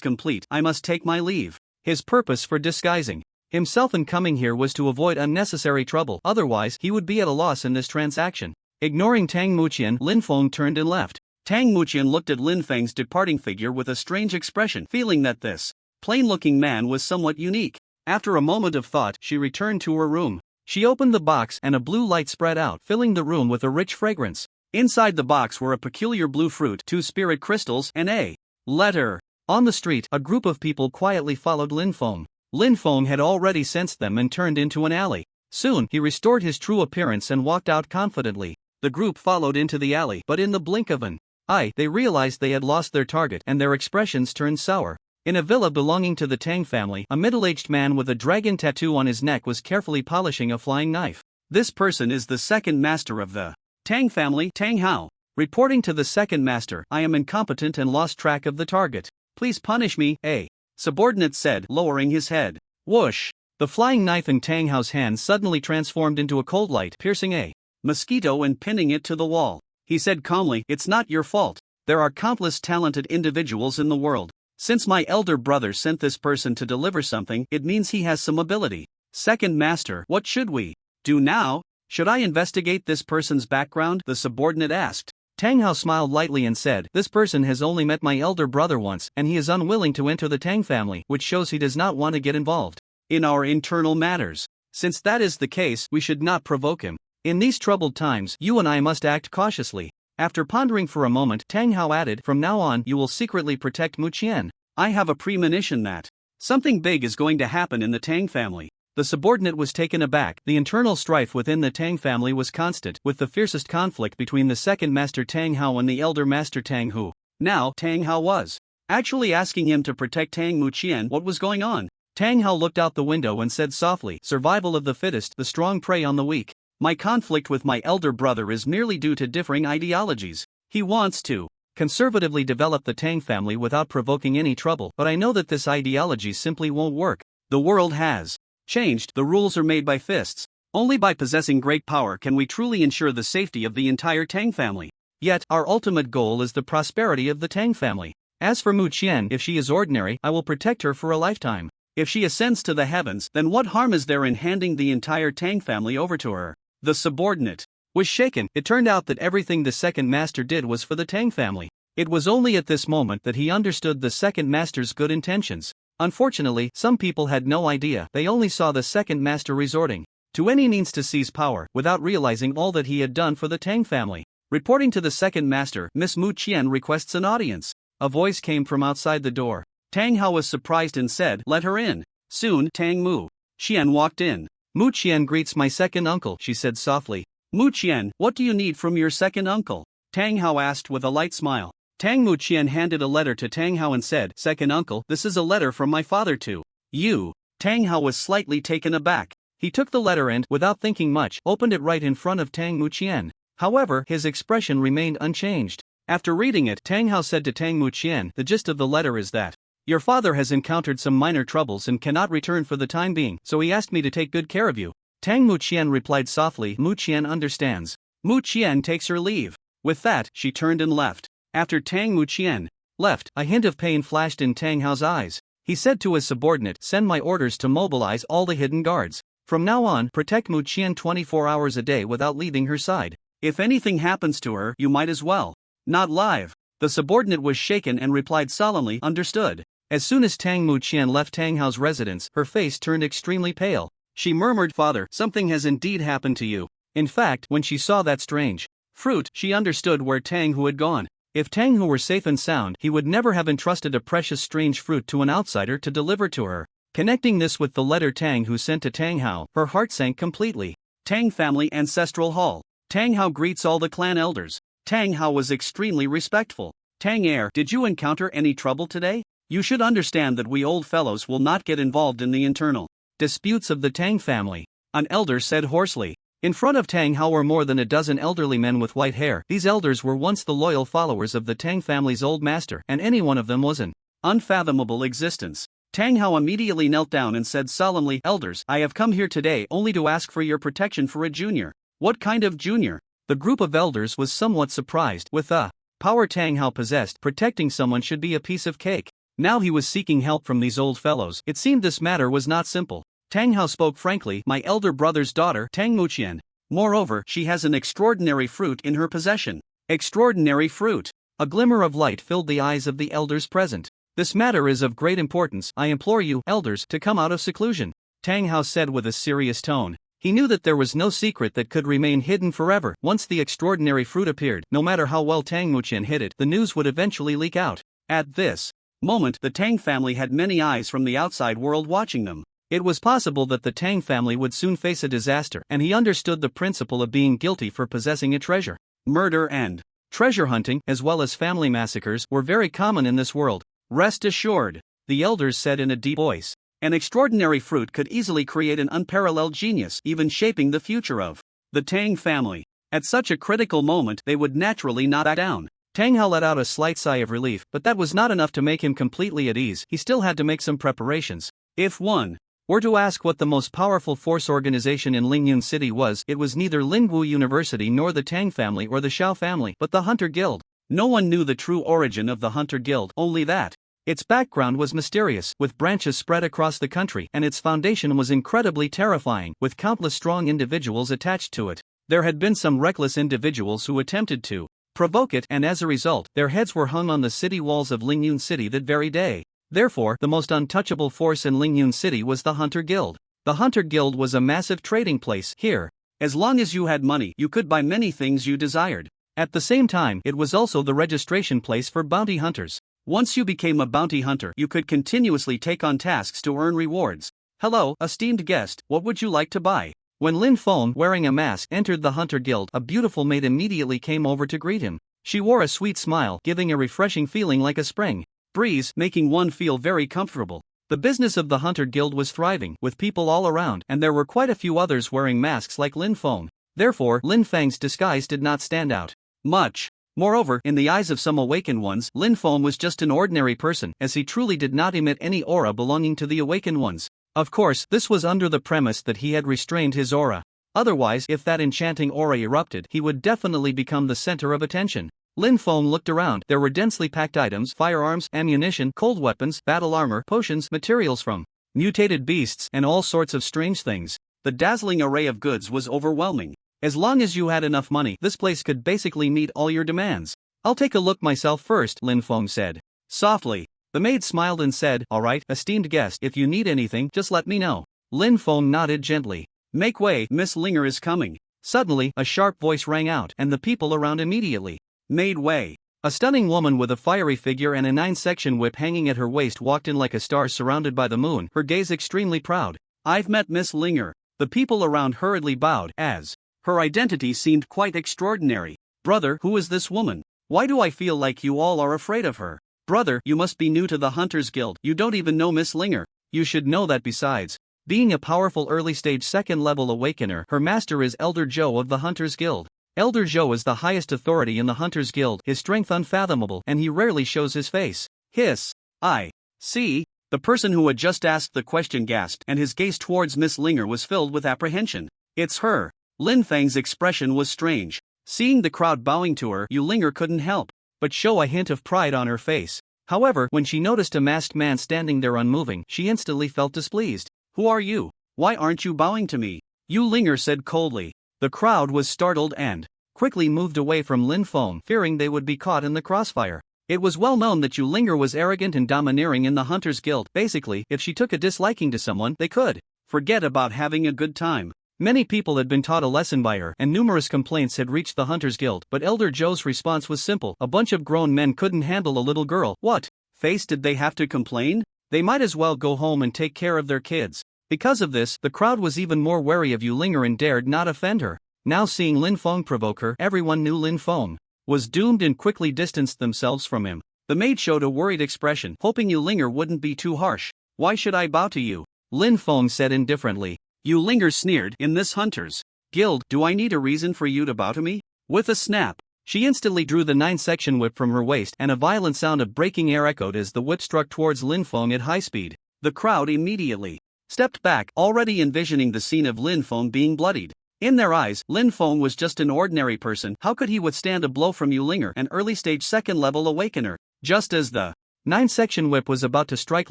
complete, I must take my leave." His purpose for disguising himself and coming here was to avoid unnecessary trouble, otherwise he would be at a loss in this transaction. Ignoring Tang Muqian, Lin Feng turned and left. Tang Muqian looked at Lin Feng's departing figure with a strange expression, feeling that this plain-looking man was somewhat unique. After a moment of thought, she returned to her room. She opened the box and a blue light spread out, filling the room with a rich fragrance. Inside the box were a peculiar blue fruit, 2 spirit crystals, and a letter. On the street, a group of people quietly followed Lin Feng. Lin Feng had already sensed them and turned into an alley. Soon, he restored his true appearance and walked out confidently. The group followed into the alley, but in the blink of an eye, they realized they had lost their target and their expressions turned sour. In a villa belonging to the Tang family, a middle-aged man with a dragon tattoo on his neck was carefully polishing a flying knife. This person is the second master of the Tang family, Tang Hao. Reporting to the second master, "I am incompetent and lost track of the target. Please punish me," a subordinate said, lowering his head. Whoosh! The flying knife in Tang Hao's hand suddenly transformed into a cold light, piercing a mosquito and pinning it to the wall. He said calmly, "It's not your fault. There are countless talented individuals in the world. Since my elder brother sent this person to deliver something, it means he has some ability." "Second master, what should we do now? Should I investigate this person's background?" the subordinate asked. Tang Hao smiled lightly and said, "This person has only met my elder brother once, and he is unwilling to enter the Tang family, which shows he does not want to get involved in our internal matters. Since that is the case, we should not provoke him. In these troubled times, you and I must act cautiously." After pondering for a moment, Tang Hao added, "From now on, you will secretly protect Muqian. I have a premonition that something big is going to happen in the Tang family." The subordinate was taken aback. The internal strife within the Tang family was constant, with the fiercest conflict between the second master Tang Hao and the elder master Tang Hu. Now, Tang Hao was actually asking him to protect Tang Muqian. What was going on? Tang Hao looked out the window and said softly, "Survival of the fittest, the strong prey on the weak. My conflict with my elder brother is merely due to differing ideologies. He wants to conservatively develop the Tang family without provoking any trouble, but I know that this ideology simply won't work. The world has changed, the rules are made by fists. Only by possessing great power can we truly ensure the safety of the entire Tang family. Yet, our ultimate goal is the prosperity of the Tang family. As for Muqian, if she is ordinary, I will protect her for a lifetime. If she ascends to the heavens, then what harm is there in handing the entire Tang family over to her?" The subordinate was shaken. It turned out that everything the second master did was for the Tang family. It was only at this moment that he understood the second master's good intentions. Unfortunately, some people had no idea. They only saw the second master resorting to any means to seize power, without realizing all that he had done for the Tang family. Reporting to the second master, "Miss Muqian requests an audience." A voice came from outside the door. Tang Hao was surprised and said, "Let her in." Soon, Tang Muqian walked in. "Muqian greets my second uncle," she said softly. "Muqian, what do you need from your second uncle?" Tang Hao asked with a light smile. Tang Muqian handed a letter to Tang Hao and said, "Second uncle, this is a letter from my father to you." Tang Hao was slightly taken aback. He took the letter and, without thinking much, opened it right in front of Tang Muqian. However, his expression remained unchanged. After reading it, Tang Hao said to Tang Muqian, "The gist of the letter is that Your father has encountered some minor troubles and cannot return for the time being, so he asked me to take good care of you. Tang Muqian replied softly. Muqian understands. Muqian takes her leave. With that, she turned and left. After Tang Muqian left, a hint of pain flashed in Tang Hao's eyes. He said to his subordinate, "Send my orders to mobilize all the hidden guards. From now on, protect Muqian 24 hours a day without leaving her side. If anything happens to her, you might as well not live." The subordinate was shaken and replied solemnly, "Understood." As soon as Tang Muqian left Tang Hao's residence, her face turned extremely pale. She murmured, "Father, something has indeed happened to you." In fact, when she saw that strange fruit, she understood where Tang Hu had gone. If Tang Hu were safe and sound, he would never have entrusted a precious strange fruit to an outsider to deliver to her. Connecting this with the letter Tang Hu sent to Tang Hao, her heart sank completely. Tang family ancestral hall. Tang Hao greets all the clan elders. Tang Hao was extremely respectful. "Tang heir, did you encounter any trouble today? You should understand that we old fellows will not get involved in the internal disputes of the Tang family," an elder said hoarsely. In front of Tang Hao were more than a dozen elderly men with white hair. These elders were once the loyal followers of the Tang family's old master, and any one of them was an unfathomable existence. Tang Hao immediately knelt down and said solemnly, "Elders, I have come here today only to ask for your protection for a junior." "What kind of junior?" The group of elders was somewhat surprised. With the power Tang Hao possessed, protecting someone should be a piece of cake. Now he was seeking help from these old fellows. It seemed this matter was not simple. Tang Hao spoke frankly, "My elder brother's daughter, Tang Muqian. Moreover, she has an extraordinary fruit in her possession." Extraordinary fruit. A glimmer of light filled the eyes of the elders present. "This matter is of great importance. I implore you, elders, to come out of seclusion," Tang Hao said with a serious tone. He knew that there was no secret that could remain hidden forever. Once the extraordinary fruit appeared, no matter how well Tang Muqian hid it, the news would eventually leak out. At this moment, the Tang family had many eyes from the outside world watching them. It was possible that the Tang family would soon face a disaster, and he understood the principle of being guilty for possessing a treasure. Murder and treasure hunting, as well as family massacres, were very common in this world. "Rest assured," the elders said in a deep voice. "An extraordinary fruit could easily create an unparalleled genius, even shaping the future of the Tang family. At such a critical moment, they would naturally not back down." Tang Hao let out a slight sigh of relief, but that was not enough to make him completely at ease. He still had to make some preparations. If one were to ask what the most powerful force organization in Lingyun City was, it was neither Lingwu University nor the Tang family or the Xiao family, but the Hunter Guild. No one knew the true origin of the Hunter Guild, only that its background was mysterious, with branches spread across the country, and its foundation was incredibly terrifying, with countless strong individuals attached to it. There had been some reckless individuals who attempted to provoke it, and as a result, their heads were hung on the city walls of Lingyun City that very day. Therefore, the most untouchable force in Lingyun City was the Hunter Guild. The Hunter Guild was a massive trading place. Here, as long as you had money, you could buy many things you desired. At the same time, it was also the registration place for bounty hunters. Once you became a bounty hunter, you could continuously take on tasks to earn rewards. "Hello, esteemed guest, what would you like to buy?" When Lin Feng, wearing a mask, entered the Hunter Guild, a beautiful maid immediately came over to greet him. She wore a sweet smile, giving a refreshing feeling like a spring breeze, making one feel very comfortable. The business of the Hunter Guild was thriving, with people all around, and there were quite a few others wearing masks like Lin Feng. Therefore, Lin Feng's disguise did not stand out much. Moreover, in the eyes of some awakened ones, Lin Feng was just an ordinary person, as he truly did not emit any aura belonging to the awakened ones. Of course, this was under the premise that he had restrained his aura. Otherwise, if that enchanting aura erupted, he would definitely become the center of attention. Lin Feng looked around. There were densely packed items, firearms, ammunition, cold weapons, battle armor, potions, materials from mutated beasts, and all sorts of strange things. The dazzling array of goods was overwhelming. As long as you had enough money, this place could basically meet all your demands. "I'll take a look myself first," Lin Feng said softly. The maid smiled and said, "All right, esteemed guest, if you need anything, just let me know." Lin Feng nodded gently. "Make way, Miss Linger is coming." Suddenly, a sharp voice rang out, and the people around immediately made way. A stunning woman with a fiery figure and a 9-section whip hanging at her waist walked in like a star surrounded by the moon, her gaze extremely proud. "I've met Miss Linger." The people around hurriedly bowed, as her identity seemed quite extraordinary. "Brother, who is this woman? Why do I feel like you all are afraid of her?" "Brother, you must be new to the Hunters Guild. You don't even know Miss Linger." "You should know that besides being a powerful early-stage second-level awakener, her master is Elder Zhou of the Hunters Guild. Elder Zhou is the highest authority in the Hunters Guild, his strength unfathomable, and he rarely shows his face." "Hiss. I See? The person who had just asked the question gasped, and his gaze towards Miss Linger was filled with apprehension. It's her. Lin Feng's expression was strange. Seeing the crowd bowing to her, Yu Linger couldn't help but show a hint of pride on her face. However, when she noticed a masked man standing there unmoving, she instantly felt displeased. Who are you? Why aren't you bowing to me? Yu Linger said coldly. The crowd was startled and quickly moved away from Lin Feng, fearing they would be caught in the crossfire. It was well known that Yu Linger was arrogant and domineering in the Hunters Guild. Basically, if she took a disliking to someone, they could forget about having a good time. Many people had been taught a lesson by her, and numerous complaints had reached the Hunters Guild, but Elder Zhou's response was simple. A bunch of grown men couldn't handle a little girl. What face did they have to complain? They might as well go home and take care of their kids. Because of this, the crowd was even more wary of Yu Linger and dared not offend her. Now seeing Lin Feng provoke her, everyone knew Lin Feng was doomed and quickly distanced themselves from him. The maid showed a worried expression, hoping Yu Linger wouldn't be too harsh. Why should I bow to you? Lin Feng said indifferently. Yu Linger sneered, in this Hunters Guild, do I need a reason for you to bow to me? With a snap, she instantly drew the 9-section whip from her waist, and a violent sound of breaking air echoed as the whip struck towards Lin Feng at high speed. The crowd immediately stepped back, already envisioning the scene of Lin Feng being bloodied. In their eyes, Lin Feng was just an ordinary person. How could he withstand a blow from Yu Linger, an early-stage second-level awakener? Just as the 9-section whip was about to strike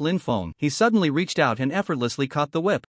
Lin Feng, he suddenly reached out and effortlessly caught the whip.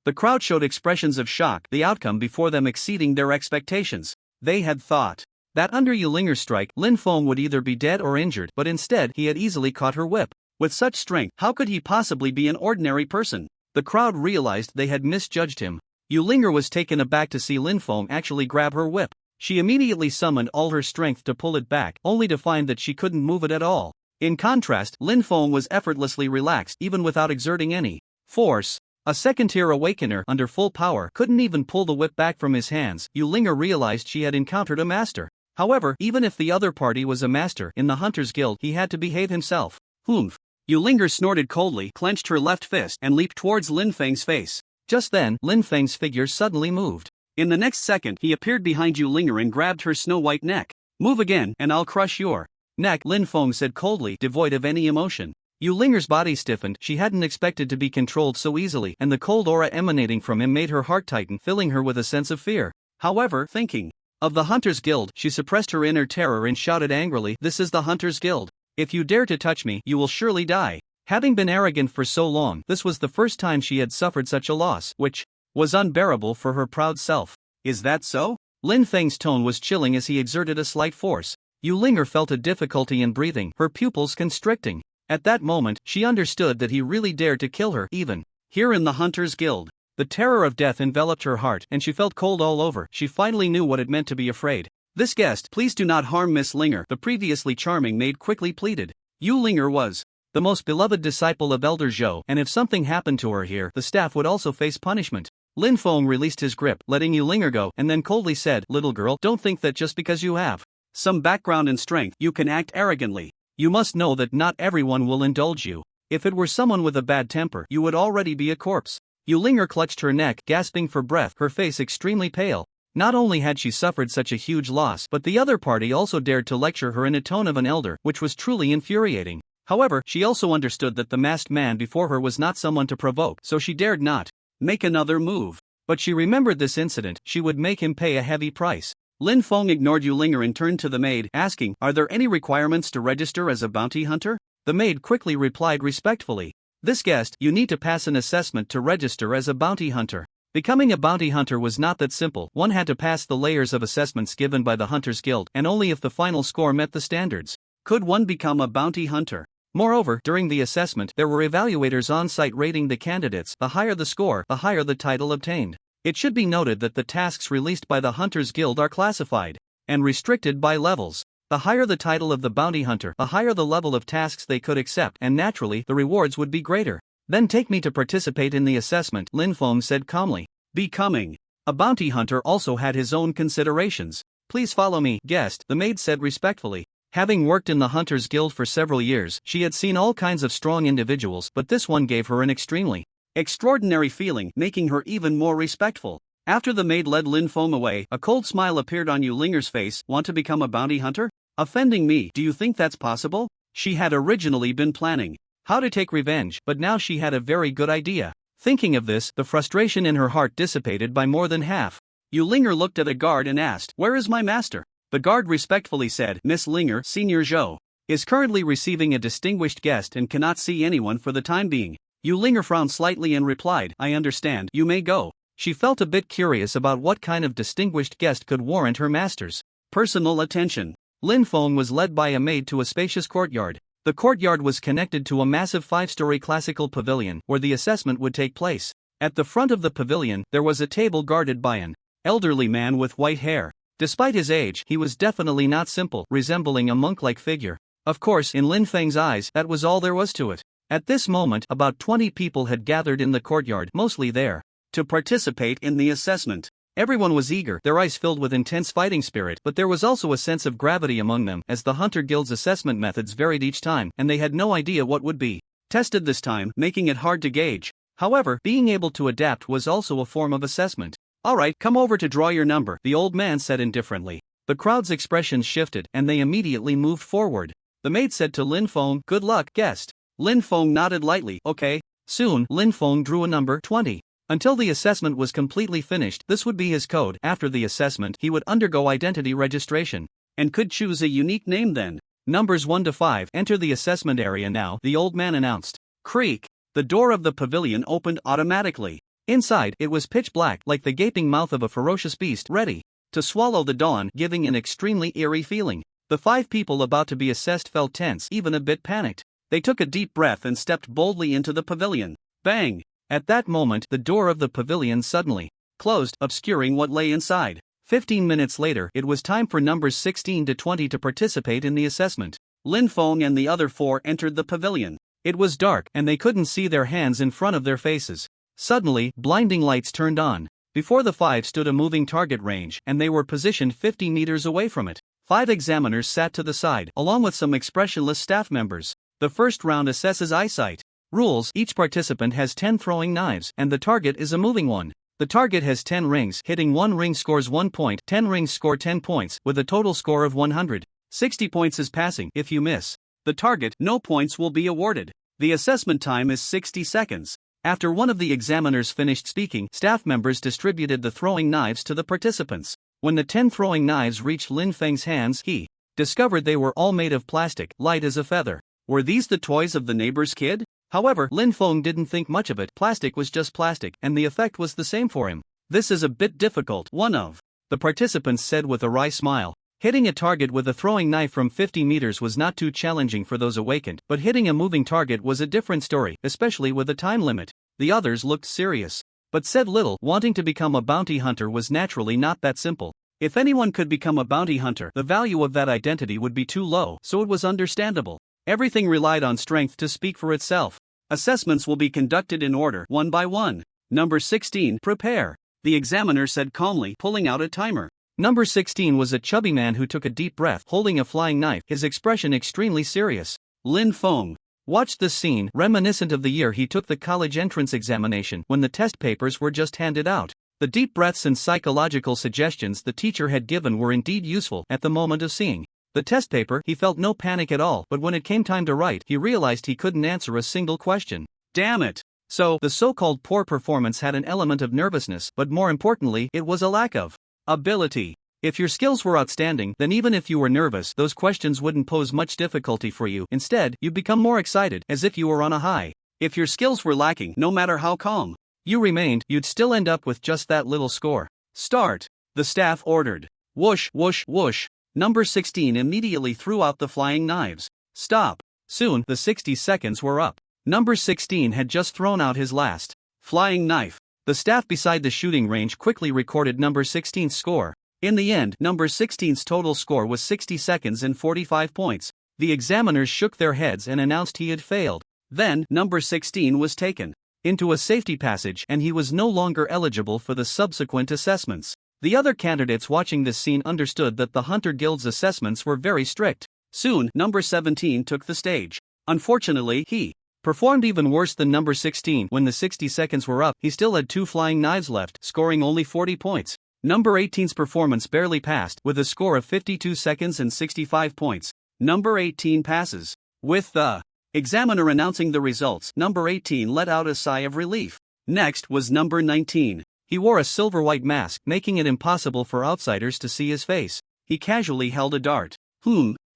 The crowd showed expressions of shock, the outcome before them exceeding their expectations. They had thought that under Yu Linger's strike, Lin Feng would either be dead or injured, but instead he had easily caught her whip. With such strength, how could he possibly be an ordinary person? The crowd realized they had misjudged him. Yu Linger was taken aback to see Lin Feng actually grab her whip. She immediately summoned all her strength to pull it back, only to find that she couldn't move it at all. In contrast, Lin Feng was effortlessly relaxed, even without exerting any force. A second-tier awakener under full power couldn't even pull the whip back from his hands. Yu Linger realized she had encountered a master. However, even if the other party was a master in the Hunters Guild, he had to behave himself. Humph. Yu Linger snorted coldly, clenched her left fist, and leaped towards Lin Feng's face. Just then, Lin Feng's figure suddenly moved. In the next second, he appeared behind Yu Linger and grabbed her snow-white neck. Move again, and I'll crush your neck, Lin Feng said coldly, devoid of any emotion. Yu Linger's body stiffened. She hadn't expected to be controlled so easily, and the cold aura emanating from him made her heart tighten, filling her with a sense of fear. However, thinking of the Hunters Guild, she suppressed her inner terror and shouted angrily, "This is the Hunters Guild. If you dare to touch me, you will surely die." Having been arrogant for so long, this was the first time she had suffered such a loss, which was unbearable for her proud self. Is that so? Lin Feng's tone was chilling as he exerted a slight force. Yu Linger felt a difficulty in breathing, her pupils constricting. At that moment, she understood that he really dared to kill her, even here in the Hunters Guild. The terror of death enveloped her heart, and she felt cold all over. She finally knew what it meant to be afraid. "This guest, please do not harm Miss Linger," the previously charming maid quickly pleaded. Yu Linger was the most beloved disciple of Elder Zhou, and if something happened to her here, the staff would also face punishment. Lin Feng released his grip, letting Yu Linger go, and then coldly said, "Little girl, don't think that just because you have some background and strength, you can act arrogantly. You must know that not everyone will indulge you. If it were someone with a bad temper, you would already be a corpse." Yu Linger clutched her neck, gasping for breath, her face extremely pale. Not only had she suffered such a huge loss, but the other party also dared to lecture her in a tone of an elder, which was truly infuriating. However, she also understood that the masked man before her was not someone to provoke, so she dared not make another move. But she remembered this incident. She would make him pay a heavy price. Lin Feng ignored Yu Linger and turned to the maid, asking, "Are there any requirements to register as a bounty hunter?" The maid quickly replied respectfully, "This guest, you need to pass an assessment to register as a bounty hunter." Becoming a bounty hunter was not that simple. One had to pass the layers of assessments given by the Hunters Guild, and only if the final score met the standards could one become a bounty hunter. Moreover, during the assessment, there were evaluators on-site rating the candidates. The higher the score, the higher the title obtained. It should be noted that the tasks released by the Hunters Guild are classified and restricted by levels. The higher the title of the bounty hunter, the higher the level of tasks they could accept, and naturally, the rewards would be greater. "Then take me to participate in the assessment," Lin Feng said calmly. Becoming a bounty hunter also had his own considerations. "Please follow me, guest," the maid said respectfully. Having worked in the Hunters Guild for several years, she had seen all kinds of strong individuals, but this one gave her an extremely extraordinary feeling, making her even more respectful. After the maid led Lin Feng away, a cold smile appeared on Yu Linger's face. "Want to become a bounty hunter? Offending me, do you think that's possible?" She had originally been planning how to take revenge, but now she had a very good idea. Thinking of this, the frustration in her heart dissipated by more than half. Yu Linger looked at a guard and asked, "Where is my master?" The guard respectfully said, "Miss Linger, Senior Zhou, is currently receiving a distinguished guest and cannot see anyone for the time being." Yu Linger frowned slightly and replied, "I understand, you may go." She felt a bit curious about what kind of distinguished guest could warrant her master's personal attention. Lin Feng was led by a maid to a spacious courtyard. The courtyard was connected to a massive 5-story classical pavilion where the assessment would take place. At the front of the pavilion, there was a table guarded by an elderly man with white hair. Despite his age, he was definitely not simple, resembling a monk-like figure. Of course, in Lin Feng's eyes, that was all there was to it. At this moment, about 20 people had gathered in the courtyard, mostly there to participate in the assessment. Everyone was eager, their eyes filled with intense fighting spirit, but there was also a sense of gravity among them, as the Hunter Guild's assessment methods varied each time, and they had no idea what would be tested this time, making it hard to gauge. However, being able to adapt was also a form of assessment. "Alright, come over to draw your number," the old man said indifferently. The crowd's expressions shifted, and they immediately moved forward. The maid said to Lin Feng, "Good luck, guest." Lin Feng nodded lightly, "Okay." Soon, Lin Feng drew a number 20. Until the assessment was completely finished, this would be his code. After the assessment, he would undergo identity registration and could choose a unique name then. Numbers 1 to 5 enter the assessment area now, the old man announced. Creak. The door of the pavilion opened automatically. Inside, it was pitch black, like the gaping mouth of a ferocious beast ready to swallow the dawn, giving an extremely eerie feeling. The 5 people about to be assessed felt tense, even a bit panicked. They took a deep breath and stepped boldly into the pavilion. Bang! At that moment, the door of the pavilion suddenly closed, obscuring what lay inside. 15 minutes later, it was time for numbers 16 to 20 to participate in the assessment. Lin Feng and the other 4 entered the pavilion. It was dark, and they couldn't see their hands in front of their faces. Suddenly, blinding lights turned on. Before the 5 stood a moving target range, and they were positioned 50 meters away from it. 5 examiners sat to the side, along with some expressionless staff members. The first round assesses eyesight. Rules: each participant has 10 throwing knives, and the target is a moving one. The target has 10 rings, hitting 1 ring scores 1 point, 10 rings score 10 points, with a total score of 100. 60 points is passing. If you miss the target, no points will be awarded. The assessment time is 60 seconds. After one of the examiners finished speaking, staff members distributed the throwing knives to the participants. When the 10 throwing knives reached Lin Feng's hands, he discovered they were all made of plastic, light as a feather. Were these the toys of the neighbor's kid? However, Lin Feng didn't think much of it. Plastic was just plastic, and the effect was the same for him. "This is a bit difficult," one of the participants said with a wry smile. Hitting a target with a throwing knife from 50 meters was not too challenging for those awakened, but hitting a moving target was a different story, especially with a time limit. The others looked serious, but said little. Wanting to become a bounty hunter was naturally not that simple. If anyone could become a bounty hunter, the value of that identity would be too low, so it was understandable. Everything relied on strength to speak for itself. Assessments will be conducted in order, one by one. Number 16, prepare. The examiner said calmly, pulling out a timer. Number 16 was a chubby man who took a deep breath, holding a flying knife, his expression extremely serious. Lin Feng watched this scene, reminiscent of the year he took the college entrance examination when the test papers were just handed out. The deep breaths and psychological suggestions the teacher had given were indeed useful at the moment of seeing the test paper. He felt no panic at all, but when it came time to write, he realized he couldn't answer a single question. Damn it! So, the so-called poor performance had an element of nervousness, but more importantly, it was a lack of ability. If your skills were outstanding, then even if you were nervous, those questions wouldn't pose much difficulty for you. Instead, you'd become more excited, as if you were on a high. If your skills were lacking, no matter how calm you remained, you'd still end up with just that little score. Start! The staff ordered. Whoosh, whoosh, whoosh. Number 16 immediately threw out the flying knives. Stop! Soon, the 60 seconds were up. Number 16 had just thrown out his last flying knife. The staff beside the shooting range quickly recorded number 16's score. In the end, number 16's total score was 60 seconds and 45 points. The examiners shook their heads and announced he had failed. Then, number 16 was taken into a safety passage and he was no longer eligible for the subsequent assessments. The other candidates watching this scene understood that the Hunter Guild's assessments were very strict. Soon, number 17 took the stage. Unfortunately, he performed even worse than number 16. When the 60 seconds were up, he still had 2 flying knives left, scoring only 40 points. Number 18's performance barely passed, with a score of 52 seconds and 65 points. Number 18 passes with the Examiner announcing the results. Number 18 let out a sigh of relief. Next was number 19. He wore a silver-white mask, making it impossible for outsiders to see his face. He casually held a dart.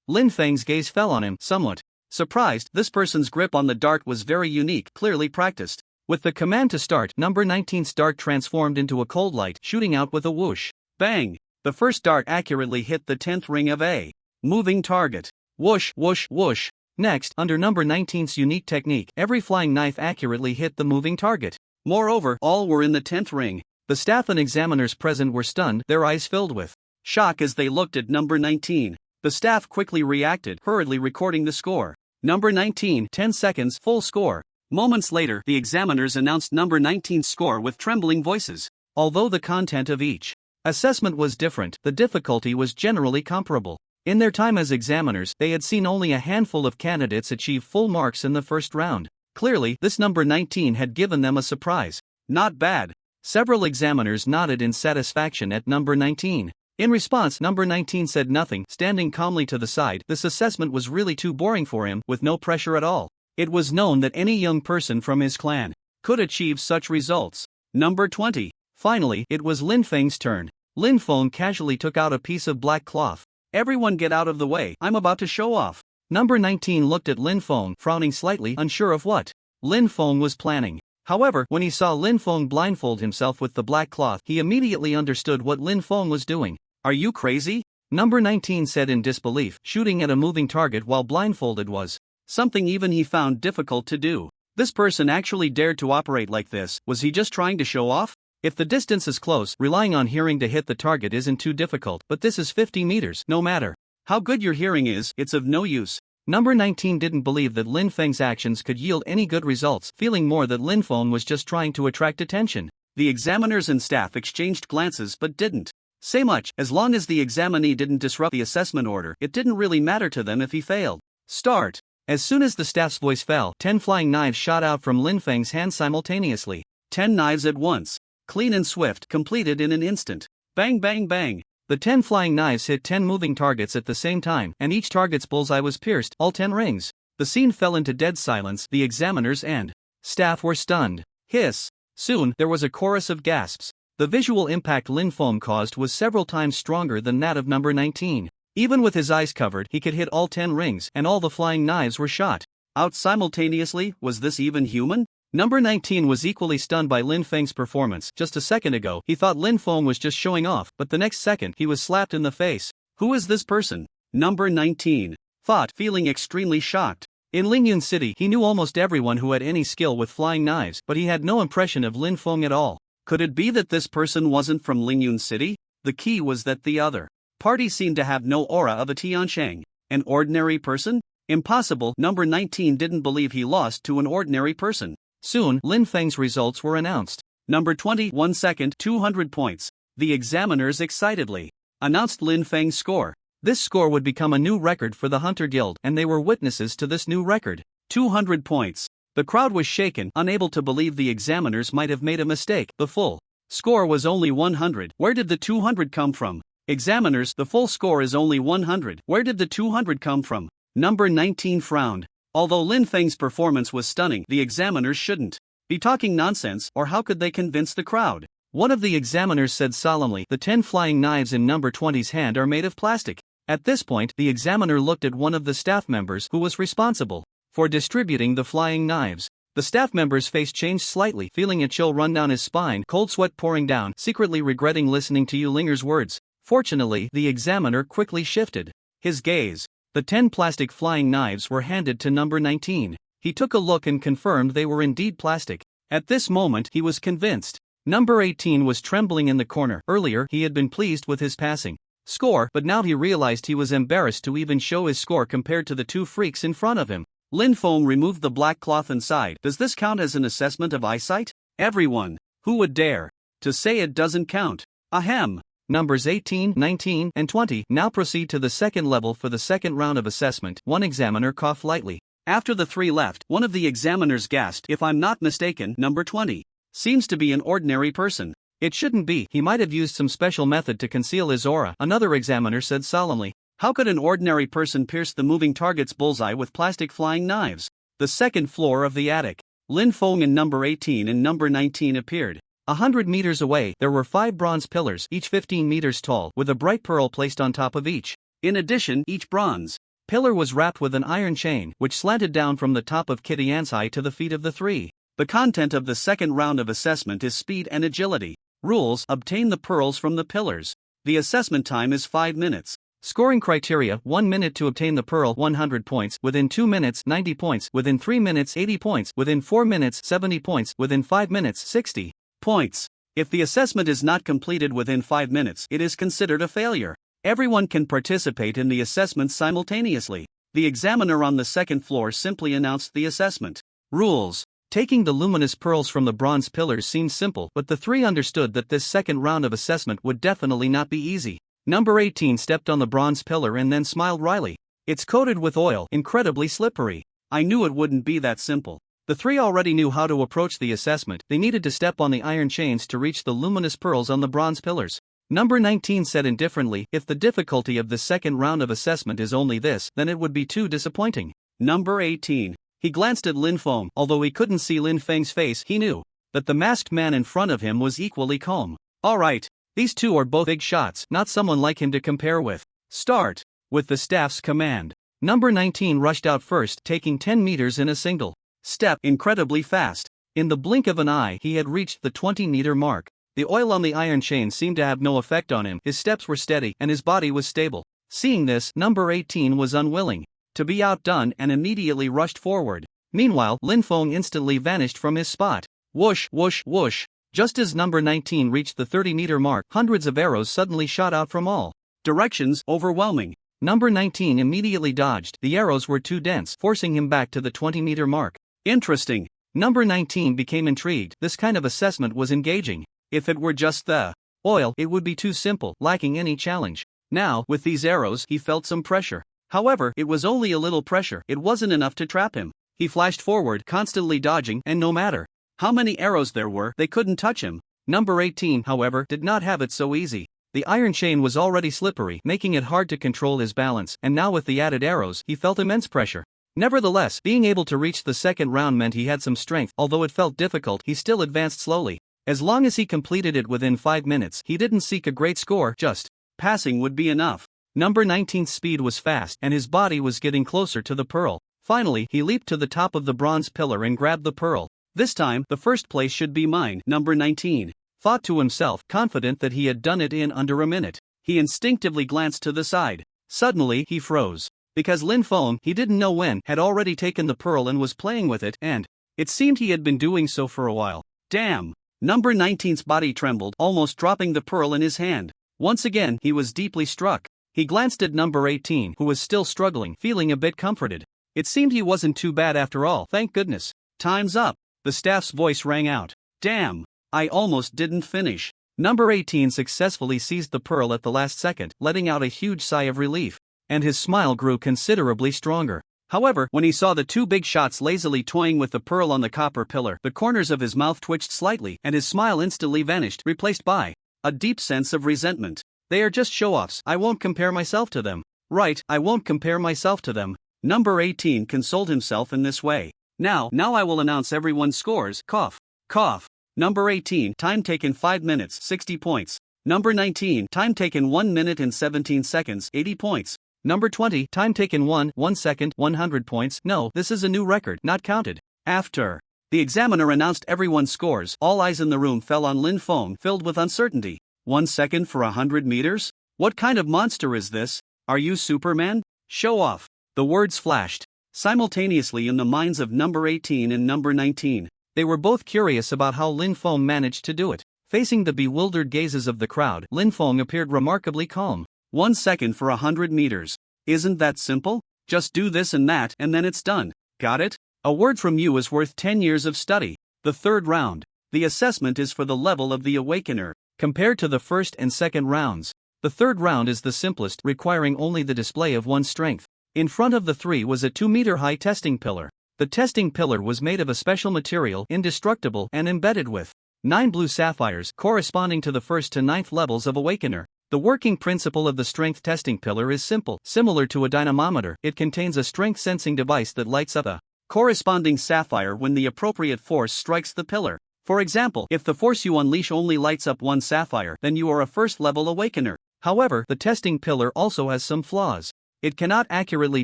Lin Feng's gaze fell on him, somewhat surprised. This person's grip on the dart was very unique, clearly practiced. With the command to start, number 19's dart transformed into a cold light, shooting out with a whoosh. Bang! The first dart accurately hit the 10th ring of a moving target. Whoosh, whoosh, whoosh. Next, under number 19's unique technique, every flying knife accurately hit the moving target. Moreover, all were in the 10th ring. The staff and examiners present were stunned, their eyes filled with shock as they looked at number 19. The staff quickly reacted, hurriedly recording the score. Number 19, 10 seconds, full score. Moments later, the examiners announced number 19's score with trembling voices. Although the content of each assessment was different, the difficulty was generally comparable. In their time as examiners, they had seen only a handful of candidates achieve full marks in the first round. Clearly, this number 19 had given them a surprise. Not bad. Several examiners nodded in satisfaction at number 19. In response, number 19 said nothing, standing calmly to the side. This assessment was really too boring for him, with no pressure at all. It was known that any young person from his clan could achieve such results. Number 20. Finally, it was Lin Feng's turn. Lin Feng casually took out a piece of black cloth. Everyone get out of the way, I'm about to show off. Number 19 looked at Lin Feng, frowning slightly, unsure of what Lin Feng was planning. However, when he saw Lin Feng blindfold himself with the black cloth, he immediately understood what Lin Feng was doing. Are you crazy? Number 19 said in disbelief. Shooting at a moving target while blindfolded was something even he found difficult to do. This person actually dared to operate like this. Was he just trying to show off? If the distance is close, relying on hearing to hit the target isn't too difficult, but this is 50 meters. No matter how good your hearing is, it's of no use. Number 19 didn't believe that Lin Feng's actions could yield any good results, feeling more that Lin Feng was just trying to attract attention. The examiners and staff exchanged glances but didn't say much. As long as the examinee didn't disrupt the assessment order, it didn't really matter to them if he failed. Start. As soon as the staff's voice fell, 10 flying knives shot out from Lin Feng's hand simultaneously. 10 knives at once. Clean and swift, completed in an instant. Bang bang bang. The 10 flying knives hit 10 moving targets at the same time, and each target's bullseye was pierced, all 10 rings. The scene fell into dead silence. The examiners and staff were stunned. Hiss. Soon, there was a chorus of gasps. The visual impact Lin Feng caused was several times stronger than that of number 19. Even with his eyes covered, he could hit all 10 rings, and all the flying knives were shot out simultaneously. Was this even human? Number 19 was equally stunned by Lin Feng's performance. Just a second ago, he thought Lin Feng was just showing off, but the next second, he was slapped in the face. Who is this person? Number 19 thought, feeling extremely shocked. In Lingyun City, he knew almost everyone who had any skill with flying knives, but he had no impression of Lin Feng at all. Could it be that this person wasn't from Lingyun City? The key was that the other party seemed to have no aura of a Tiansheng. An ordinary person? Impossible. Number 19 didn't believe he lost to an ordinary person. Soon, Lin Feng's results were announced. Number 20, 1 second, 200 points. The examiners excitedly announced Lin Feng's score. This score would become a new record for the Hunter Guild, and they were witnesses to this new record. 200 points. The crowd was shaken, unable to believe the examiners might have made a mistake. The full score was only 100. Where did the 200 come from? Examiners, the full score is only 100. Where did the 200 come from? Number 19 frowned. Although Lin Feng's performance was stunning, the examiners shouldn't be talking nonsense, or how could they convince the crowd? One of the examiners said solemnly, the 10 flying knives in number 20's hand are made of plastic. At this point, the examiner looked at one of the staff members who was responsible for distributing the flying knives. The staff member's face changed slightly, feeling a chill run down his spine, cold sweat pouring down, secretly regretting listening to Yu Linger's words. Fortunately, the examiner quickly shifted his gaze. The 10 plastic flying knives were handed to number 19. He took a look and confirmed they were indeed plastic. At this moment, he was convinced. Number 18 was trembling in the corner. Earlier, he had been pleased with his passing score, but now he realized he was embarrassed to even show his score compared to the two freaks in front of him. Lin Feng removed the black cloth and sighed. Does this count as an assessment of eyesight? Everyone who would dare to say it doesn't count. Ahem. Numbers 18, 19, and 20 now proceed to the second level for the second round of assessment. One examiner coughed lightly. After the three left, one of the examiners gasped. If I'm not mistaken, number 20 seems to be an ordinary person. It shouldn't be. He might have used some special method to conceal his aura. Another examiner said solemnly. How could an ordinary person pierce the moving target's bullseye with plastic flying knives? The second floor of the attic. Linfeng in number 18 and number 19 appeared. 100 meters away, there were 5 bronze pillars, each 15 meters tall, with a bright pearl placed on top of each. In addition, each bronze pillar was wrapped with an iron chain, which slanted down from the top of Kitty Ant's eye to the feet of the 3. The content of the second round of assessment is speed and agility. Rules: obtain the pearls from the pillars. The assessment time is 5 minutes. Scoring criteria: 1 minute to obtain the pearl, 100 points, within 2 minutes 90 points, within 3 minutes 80 points, within 4 minutes 70 points, within 5 minutes 60 points. If the assessment is not completed within 5 minutes, it is considered a failure. Everyone can participate in the assessment simultaneously. The examiner on the second floor simply announced the assessment. Rules: taking the luminous pearls from the bronze pillars seemed simple, but the 3 understood that this second round of assessment would definitely not be easy. Number 18 stepped on the bronze pillar and then smiled wryly. It's coated with oil, incredibly slippery. I knew it wouldn't be that simple. The 3 already knew how to approach the assessment. They needed to step on the iron chains to reach the luminous pearls on the bronze pillars. Number 19 said indifferently, if the difficulty of the second round of assessment is only this, then it would be too disappointing. Number 18. He glanced at Linfeng. Although he couldn't see Linfeng's face, he knew that the masked man in front of him was equally calm. Alright, these 2 are both big shots, not someone like him to compare with. Start. With the staff's command. Number 19 rushed out first, taking 10 meters in a single step, incredibly fast. In the blink of an eye, he had reached the 20-meter mark. The oil on the iron chain seemed to have no effect on him. His steps were steady, and his body was stable. Seeing this, number 18 was unwilling to be outdone and immediately rushed forward. Meanwhile, Linfeng instantly vanished from his spot. Whoosh, whoosh, whoosh. Just as number 19 reached the 30-meter mark, hundreds of arrows suddenly shot out from all directions, overwhelming. Number 19 immediately dodged. The arrows were too dense, forcing him back to the 20-meter mark. Interesting. Number 19 became intrigued. This kind of assessment was engaging. If it were just the oil, it would be too simple, lacking any challenge. Now, with these arrows, he felt some pressure. However, it was only a little pressure. It wasn't enough to trap him. He flashed forward, constantly dodging, and no matter how many arrows there were, they couldn't touch him. Number 18, however, did not have it so easy. The iron chain was already slippery, making it hard to control his balance, and now with the added arrows, he felt immense pressure. Nevertheless, being able to reach the second round meant he had some strength. Although it felt difficult, he still advanced slowly. As long as he completed it within 5 minutes, he didn't seek a great score, just passing would be enough. Number 19's speed was fast, and his body was getting closer to the pearl. Finally, he leaped to the top of the bronze pillar and grabbed the pearl. This time, the first place should be mine, number 19 thought to himself, confident that he had done it in under a minute. He instinctively glanced to the side. Suddenly, he froze. Because Linfeng, he didn't know when, had already taken the pearl and was playing with it, and it seemed he had been doing so for a while. Damn! Number 19's body trembled, almost dropping the pearl in his hand. Once again, he was deeply struck. He glanced at number 18, who was still struggling, feeling a bit comforted. It seemed he wasn't too bad after all, thank goodness. Time's up. The staff's voice rang out. Damn! I almost didn't finish. Number 18 successfully seized the pearl at the last second, letting out a huge sigh of relief. And his smile grew considerably stronger. However, when he saw the 2 big shots lazily toying with the pearl on the copper pillar, the corners of his mouth twitched slightly, and his smile instantly vanished, replaced by a deep sense of resentment. They are just show-offs. I won't compare myself to them. Right, I won't compare myself to them. Number 18 consoled himself in this way. Now I will announce everyone's scores. Cough. Cough. Number 18, time taken 5 minutes, 60 points. Number 19, time taken 1 minute and 17 seconds, 80 points. Number 20, time taken 1 second, 100 points. No, this is a new record, not counted. After the examiner announced everyone's scores, all eyes in the room fell on Linfeng, filled with uncertainty. 1 second for 100 meters? What kind of monster is this? Are you Superman? Show off. The words flashed simultaneously in the minds of number 18 and number 19. They were both curious about how Linfeng managed to do it. Facing the bewildered gazes of the crowd, Linfeng appeared remarkably calm. 1 second for 100 meters. Isn't that simple? Just do this and that, and then it's done. Got it? A word from you is worth 10 years of study. The third round. The assessment is for the level of the Awakener. Compared to the first and second rounds, the third round is the simplest, requiring only the display of one's strength. In front of the 3 was a 2-meter-high testing pillar. The testing pillar was made of a special material, indestructible, and embedded with 9 blue sapphires, corresponding to the 1st to 9th levels of Awakener. The working principle of the strength testing pillar is simple. Similar to a dynamometer, it contains a strength sensing device that lights up a corresponding sapphire when the appropriate force strikes the pillar. For example, if the force you unleash only lights up one sapphire, then you are a first-level awakener. However, the testing pillar also has some flaws. It cannot accurately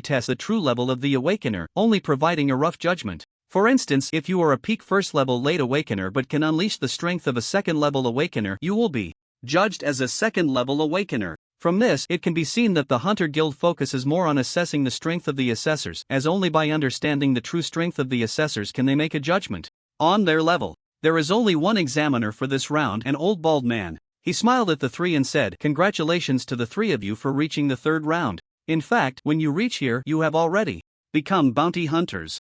test the true level of the awakener, only providing a rough judgment. For instance, if you are a peak first-level late awakener but can unleash the strength of a second-level awakener, you will be judged as a second-level awakener. From this, it can be seen that the Hunter Guild focuses more on assessing the strength of the assessors, as only by understanding the true strength of the assessors can they make a judgment on their level. There is only one examiner for this round, an old bald man. He smiled at the three and said, "Congratulations to the three of you for reaching the third round. In fact, when you reach here, you have already become bounty hunters."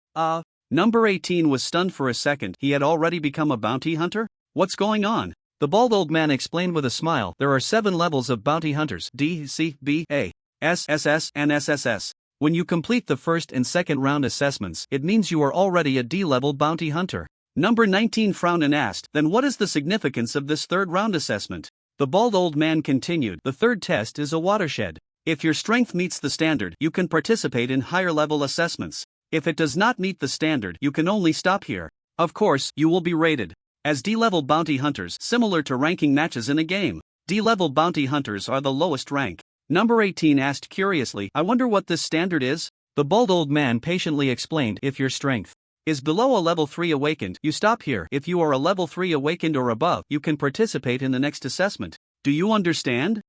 Number 18 was stunned for a second. He had already become a bounty hunter? What's going on? The bald old man explained with a smile, "There are 7 levels of bounty hunters: D, C, B, A, S, SS, and SSS. When you complete the first and second round assessments, it means you are already a D-level bounty hunter." Number 19 frowned and asked, "Then what is the significance of this third round assessment?" The bald old man continued, "The third test is a watershed. If your strength meets the standard, you can participate in higher level assessments. If it does not meet the standard, you can only stop here. Of course, you will be rated as D-level bounty hunters, similar to ranking matches in a game. D-level bounty hunters are the lowest rank." Number 18 asked curiously, "I wonder what this standard is?" The bald old man patiently explained, "If your strength is below a level 3 awakened, you stop here. If you are a level 3 awakened or above, you can participate in the next assessment. Do you understand?"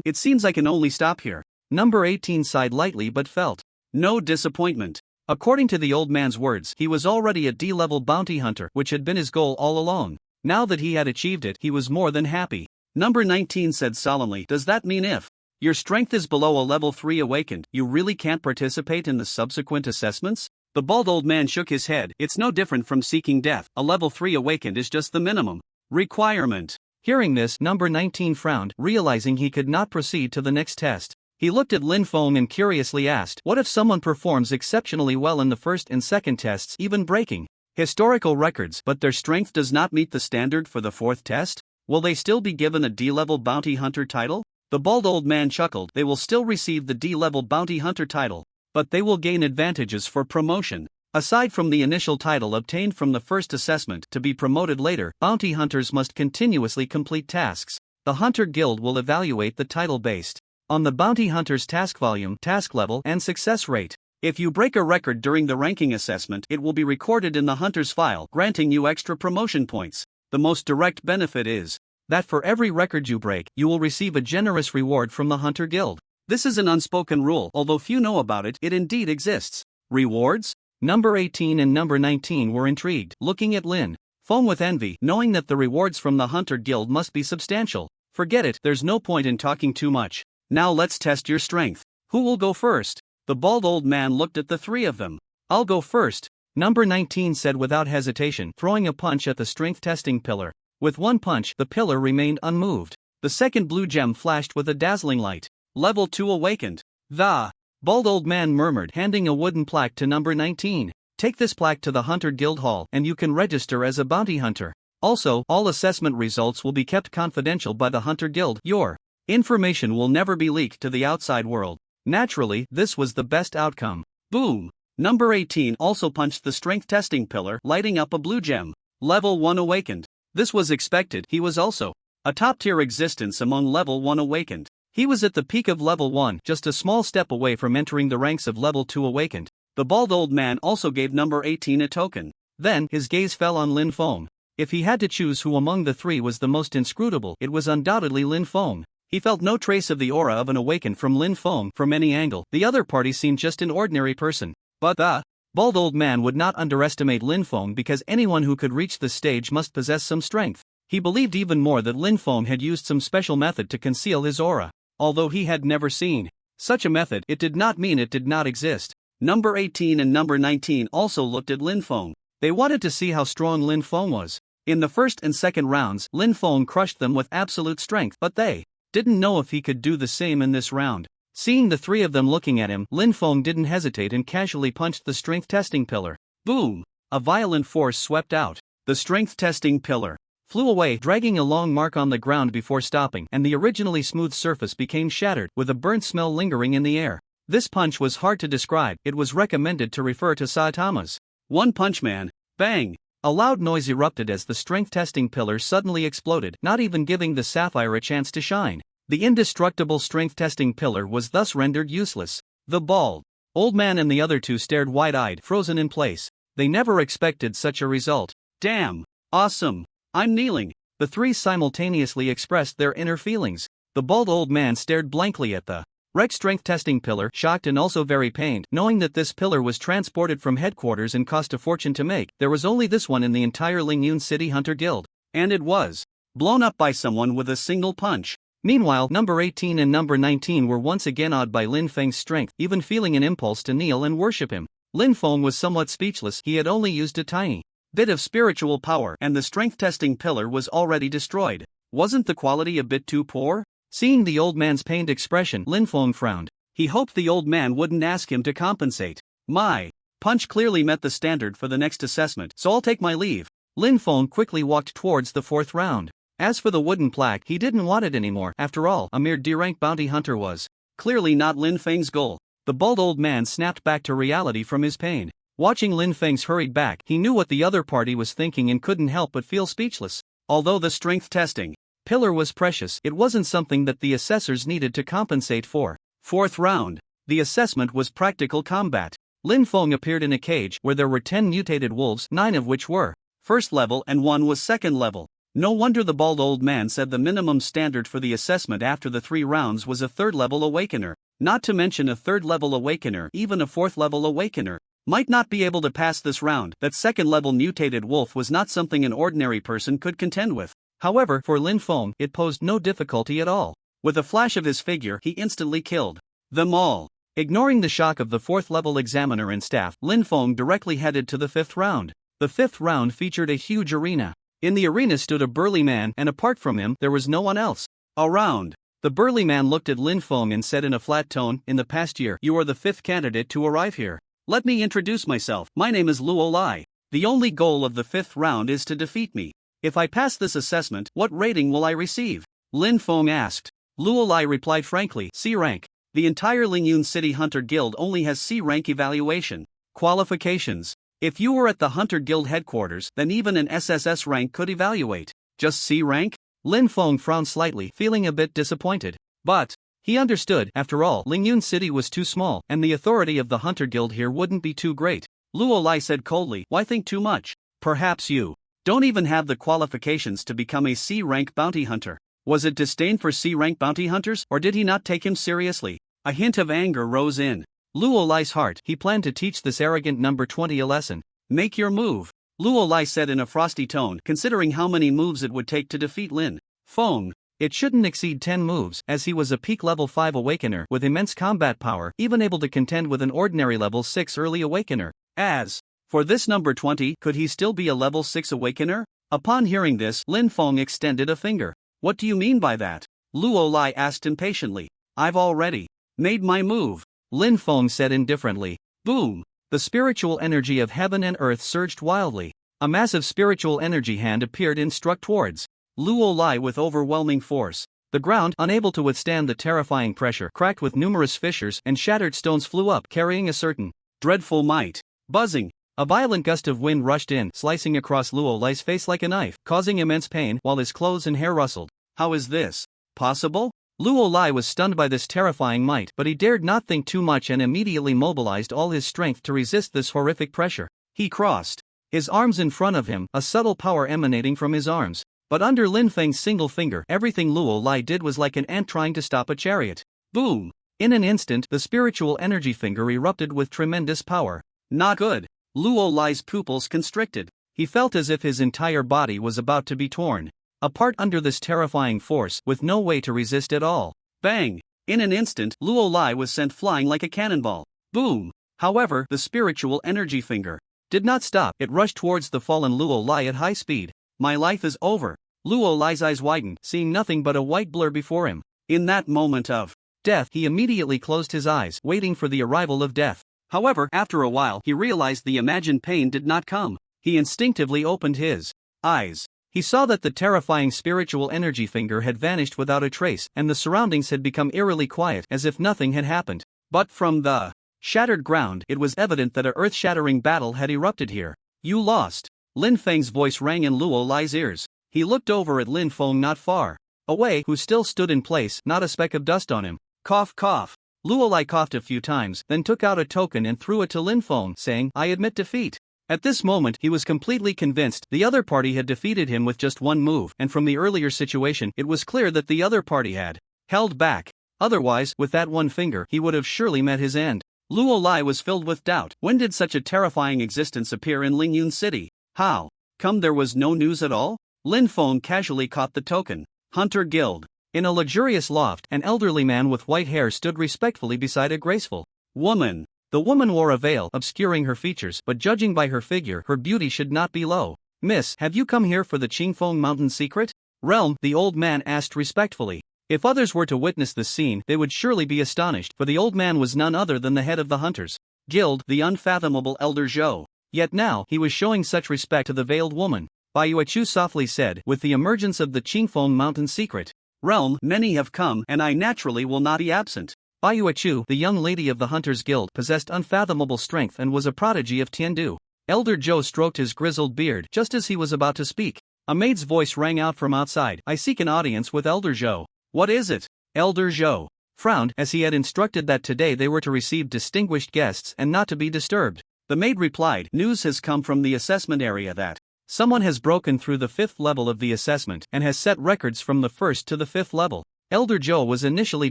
It seems I can only stop here." Number 18 sighed lightly but felt no disappointment. According to the old man's words, he was already a D-level bounty hunter, which had been his goal all along. Now that he had achieved it, he was more than happy. Number 19 said solemnly, "Does that mean if your strength is below a level 3 awakened, you really can't participate in the subsequent assessments?" The bald old man shook his head. "It's no different from seeking death. A level 3 awakened is just the minimum requirement." Hearing this, number 19 frowned, realizing he could not proceed to the next test. He looked at Lin Feng and curiously asked, "What if someone performs exceptionally well in the first and second tests, even breaking historical records, but their strength does not meet the standard for the fourth test? Will they still be given a D-level bounty hunter title?" The bald old man chuckled. "They will still receive the D-level bounty hunter title, but they will gain advantages for promotion. Aside from the initial title obtained from the first assessment, to be promoted later, bounty hunters must continuously complete tasks. The Hunter Guild will evaluate the title based on the bounty hunter's task volume, task level, and success rate. If you break a record during the ranking assessment, it will be recorded in the hunter's file, granting you extra promotion points. The most direct benefit is that for every record you break, you will receive a generous reward from the Hunter Guild. This is an unspoken rule, although few know about it. It indeed exists." Rewards? Number 18 and number 19 were intrigued, looking at Lin Feng with envy, knowing that the rewards from the Hunter Guild must be substantial. "Forget it, there's no point in talking too much. Now let's test your strength. Who will go first?" The bald old man looked at the three of them. "I'll go first," number 19 said without hesitation, throwing a punch at the strength testing pillar. With one punch, the pillar remained unmoved. The second blue gem flashed with a dazzling light. "Level 2 awakened." "The bald old man murmured, handing a wooden plaque to number 19. "Take this plaque to the Hunter Guild Hall, and you can register as a bounty hunter. Also, all assessment results will be kept confidential by the Hunter Guild. Your information will never be leaked to the outside world." Naturally, this was the best outcome. Boom! Number 18 also punched the strength testing pillar, lighting up a blue gem. Level 1 awakened. This was expected. He was also a top-tier existence among level 1 awakened. He was at the peak of level 1, just a small step away from entering the ranks of level 2 awakened. The bald old man also gave number 18 a token. Then, his gaze fell on Lin Feng. If he had to choose who among the three was the most inscrutable, it was undoubtedly Lin Feng. He felt no trace of the aura of an awakened from Lin Feng from any angle. The other party seemed just an ordinary person. But the bald old man would not underestimate Lin Feng, because anyone who could reach this stage must possess some strength. He believed even more that Lin Feng had used some special method to conceal his aura. Although he had never seen such a method, it did not mean it did not exist. Number 18 and number 19 also looked at Lin Feng. They wanted to see how strong Lin Feng was. In the first and second rounds, Lin Feng crushed them with absolute strength, but they didn't know if he could do the same in this round. Seeing the three of them looking at him, Lin Feng didn't hesitate and casually punched the strength testing pillar. Boom! A violent force swept out. The strength testing pillar flew away, dragging a long mark on the ground before stopping, and the originally smooth surface became shattered, with a burnt smell lingering in the air. This punch was hard to describe. It was recommended to refer to Saitama's One Punch Man. Bang! A loud noise erupted as the strength testing pillar suddenly exploded, not even giving the sapphire a chance to shine. The indestructible strength testing pillar was thus rendered useless. The bald old man and the other two stared wide-eyed, frozen in place. They never expected such a result. Damn! Awesome! I'm kneeling. The three simultaneously expressed their inner feelings. The bald old man stared blankly at the wrecked strength testing pillar, shocked and also very pained, knowing that this pillar was transported from headquarters and cost a fortune to make. There was only this one in the entire Lingyun City Hunter Guild. And it was blown up by someone with a single punch. Meanwhile, number 18 and number 19 were once again awed by Lin Feng's strength, even feeling an impulse to kneel and worship him. Lin Feng was somewhat speechless. He had only used a tiny bit of spiritual power, and the strength testing pillar was already destroyed. Wasn't the quality a bit too poor? Seeing the old man's pained expression, Lin Feng frowned. He hoped the old man wouldn't ask him to compensate. My punch clearly met the standard for the next assessment, so I'll take my leave. Lin Feng quickly walked towards the fourth round. As for the wooden plaque, he didn't want it anymore. After all, a mere D-rank bounty hunter was clearly not Lin Feng's goal. The bald old man snapped back to reality from his pain. Watching Lin Feng's hurried back, he knew what the other party was thinking and couldn't help but feel speechless. Although the strength testing pillar was precious, it wasn't something that the assessors needed to compensate for. Fourth round. The assessment was practical combat. Lin Feng appeared in a cage where there were 10 mutated wolves, 9 of which were first level and 1 was second level. No wonder the bald old man said the minimum standard for the assessment after the 3 rounds was a third-level awakener. Not to mention a third-level awakener, even a fourth-level awakener might not be able to pass this round. That second-level mutated wolf was not something an ordinary person could contend with. However, for Lin Feng, it posed no difficulty at all. With a flash of his figure, he instantly killed them all. Ignoring the shock of the fourth-level examiner and staff, Lin Feng directly headed to the 5th round. The 5th round featured a huge arena. In the arena stood a burly man, and apart from him, there was no one else around. The burly man looked at Lin Feng and said in a flat tone, "In the past year, you are the 5th candidate to arrive here. Let me introduce myself. My name is Luo Lai. The only goal of the 5th round is to defeat me. If I pass this assessment, what rating will I receive?" Lin Feng asked. Luo Lai replied frankly, "C rank. The entire Lingyun City Hunter Guild only has C rank evaluation. Qualifications. If you were at the Hunter Guild headquarters, then even an SSS rank could evaluate. Just C rank?" Lin Feng frowned slightly, feeling a bit disappointed. But he understood. After all, Lingyun City was too small, and the authority of the Hunter Guild here wouldn't be too great. Luo Lai said coldly, "Why think too much? Perhaps you don't even have the qualifications to become a C-rank bounty hunter." Was it disdain for C-rank bounty hunters, or did he not take him seriously? A hint of anger rose in Luo Lai's heart. He planned to teach this arrogant number 20 a lesson. "Make your move," Luo Lai said in a frosty tone, considering how many moves it would take to defeat Lin Feng. It shouldn't exceed 10 moves, as he was a peak level 5 awakener with immense combat power, even able to contend with an ordinary level 6 early awakener. As for this number 20, could he still be a level 6 awakener? Upon hearing this, Lin Feng extended a finger. "What do you mean by that?" Luo Lai asked impatiently. "I've already made my move," Lin Feng said indifferently. Boom! The spiritual energy of heaven and earth surged wildly. A massive spiritual energy hand appeared and struck towards Luo Lai with overwhelming force. The ground, unable to withstand the terrifying pressure, cracked with numerous fissures, and shattered stones flew up, carrying a certain dreadful might. Buzzing! A violent gust of wind rushed in, slicing across Luo Lai's face like a knife, causing immense pain, while his clothes and hair rustled. How is this possible? Luo Lai was stunned by this terrifying might, but he dared not think too much and immediately mobilized all his strength to resist this horrific pressure. He crossed his arms in front of him, a subtle power emanating from his arms. But under Lin Feng's single finger, everything Luo Lai did was like an ant trying to stop a chariot. Boom! In an instant, the spiritual energy finger erupted with tremendous power. Not good. Luo Lai's pupils constricted. He felt as if his entire body was about to be torn apart under this terrifying force, with no way to resist at all. Bang! In an instant, Luo Lai was sent flying like a cannonball. Boom! However, the spiritual energy finger did not stop. It rushed towards the fallen Luo Lai at high speed. My life is over. Luo Lai's eyes widened, seeing nothing but a white blur before him. In that moment of death, he immediately closed his eyes, waiting for the arrival of death. However, after a while, he realized the imagined pain did not come. He instinctively opened his eyes. He saw that the terrifying spiritual energy finger had vanished without a trace, and the surroundings had become eerily quiet, as if nothing had happened. But from the Shattered ground. It was evident that a earth-shattering battle had erupted here. You lost. Lin Feng's voice rang in Luo Lai's ears. He looked over at Lin Feng not far away, who still stood in place, not a speck of dust on him. Cough cough. Luo Lai coughed a few times, then took out a token and threw it to Lin Feng, saying, I admit defeat. At this moment he was completely convinced the other party had defeated him with just one move, and from the earlier situation it was clear that the other party had held back. Otherwise, with that one finger he would have surely met his end. Luo Lai was filled with doubt. When did such a terrifying existence appear in Lingyun City? How come there was no news at all? Lin Feng casually caught the token. Hunter Guild. In a luxurious loft, an elderly man with white hair stood respectfully beside a graceful woman. The woman wore a veil obscuring her features, but judging by her figure, her beauty should not be low. Miss, have you come here for the Qingfeng Mountain secret realm? The old man asked respectfully. If others were to witness this scene, they would surely be astonished, for the old man was none other than the head of the Hunters Guild, the unfathomable Elder Zhou. Yet now, he was showing such respect to the veiled woman. Bai Yuechu softly said, with the emergence of the Qingfeng Mountain secret realm, many have come, and I naturally will not be absent. Bai Yuechu, the young lady of the Hunters Guild, possessed unfathomable strength and was a prodigy of Tindu. Elder Zhou stroked his grizzled beard just as he was about to speak. A maid's voice rang out from outside. I seek an audience with Elder Zhou. What is it? Elder Zhou frowned, as he had instructed that today they were to receive distinguished guests and not to be disturbed. The maid replied, news has come from the assessment area that someone has broken through the 5th level of the assessment and has set records from the 1st to the 5th level. Elder Zhou was initially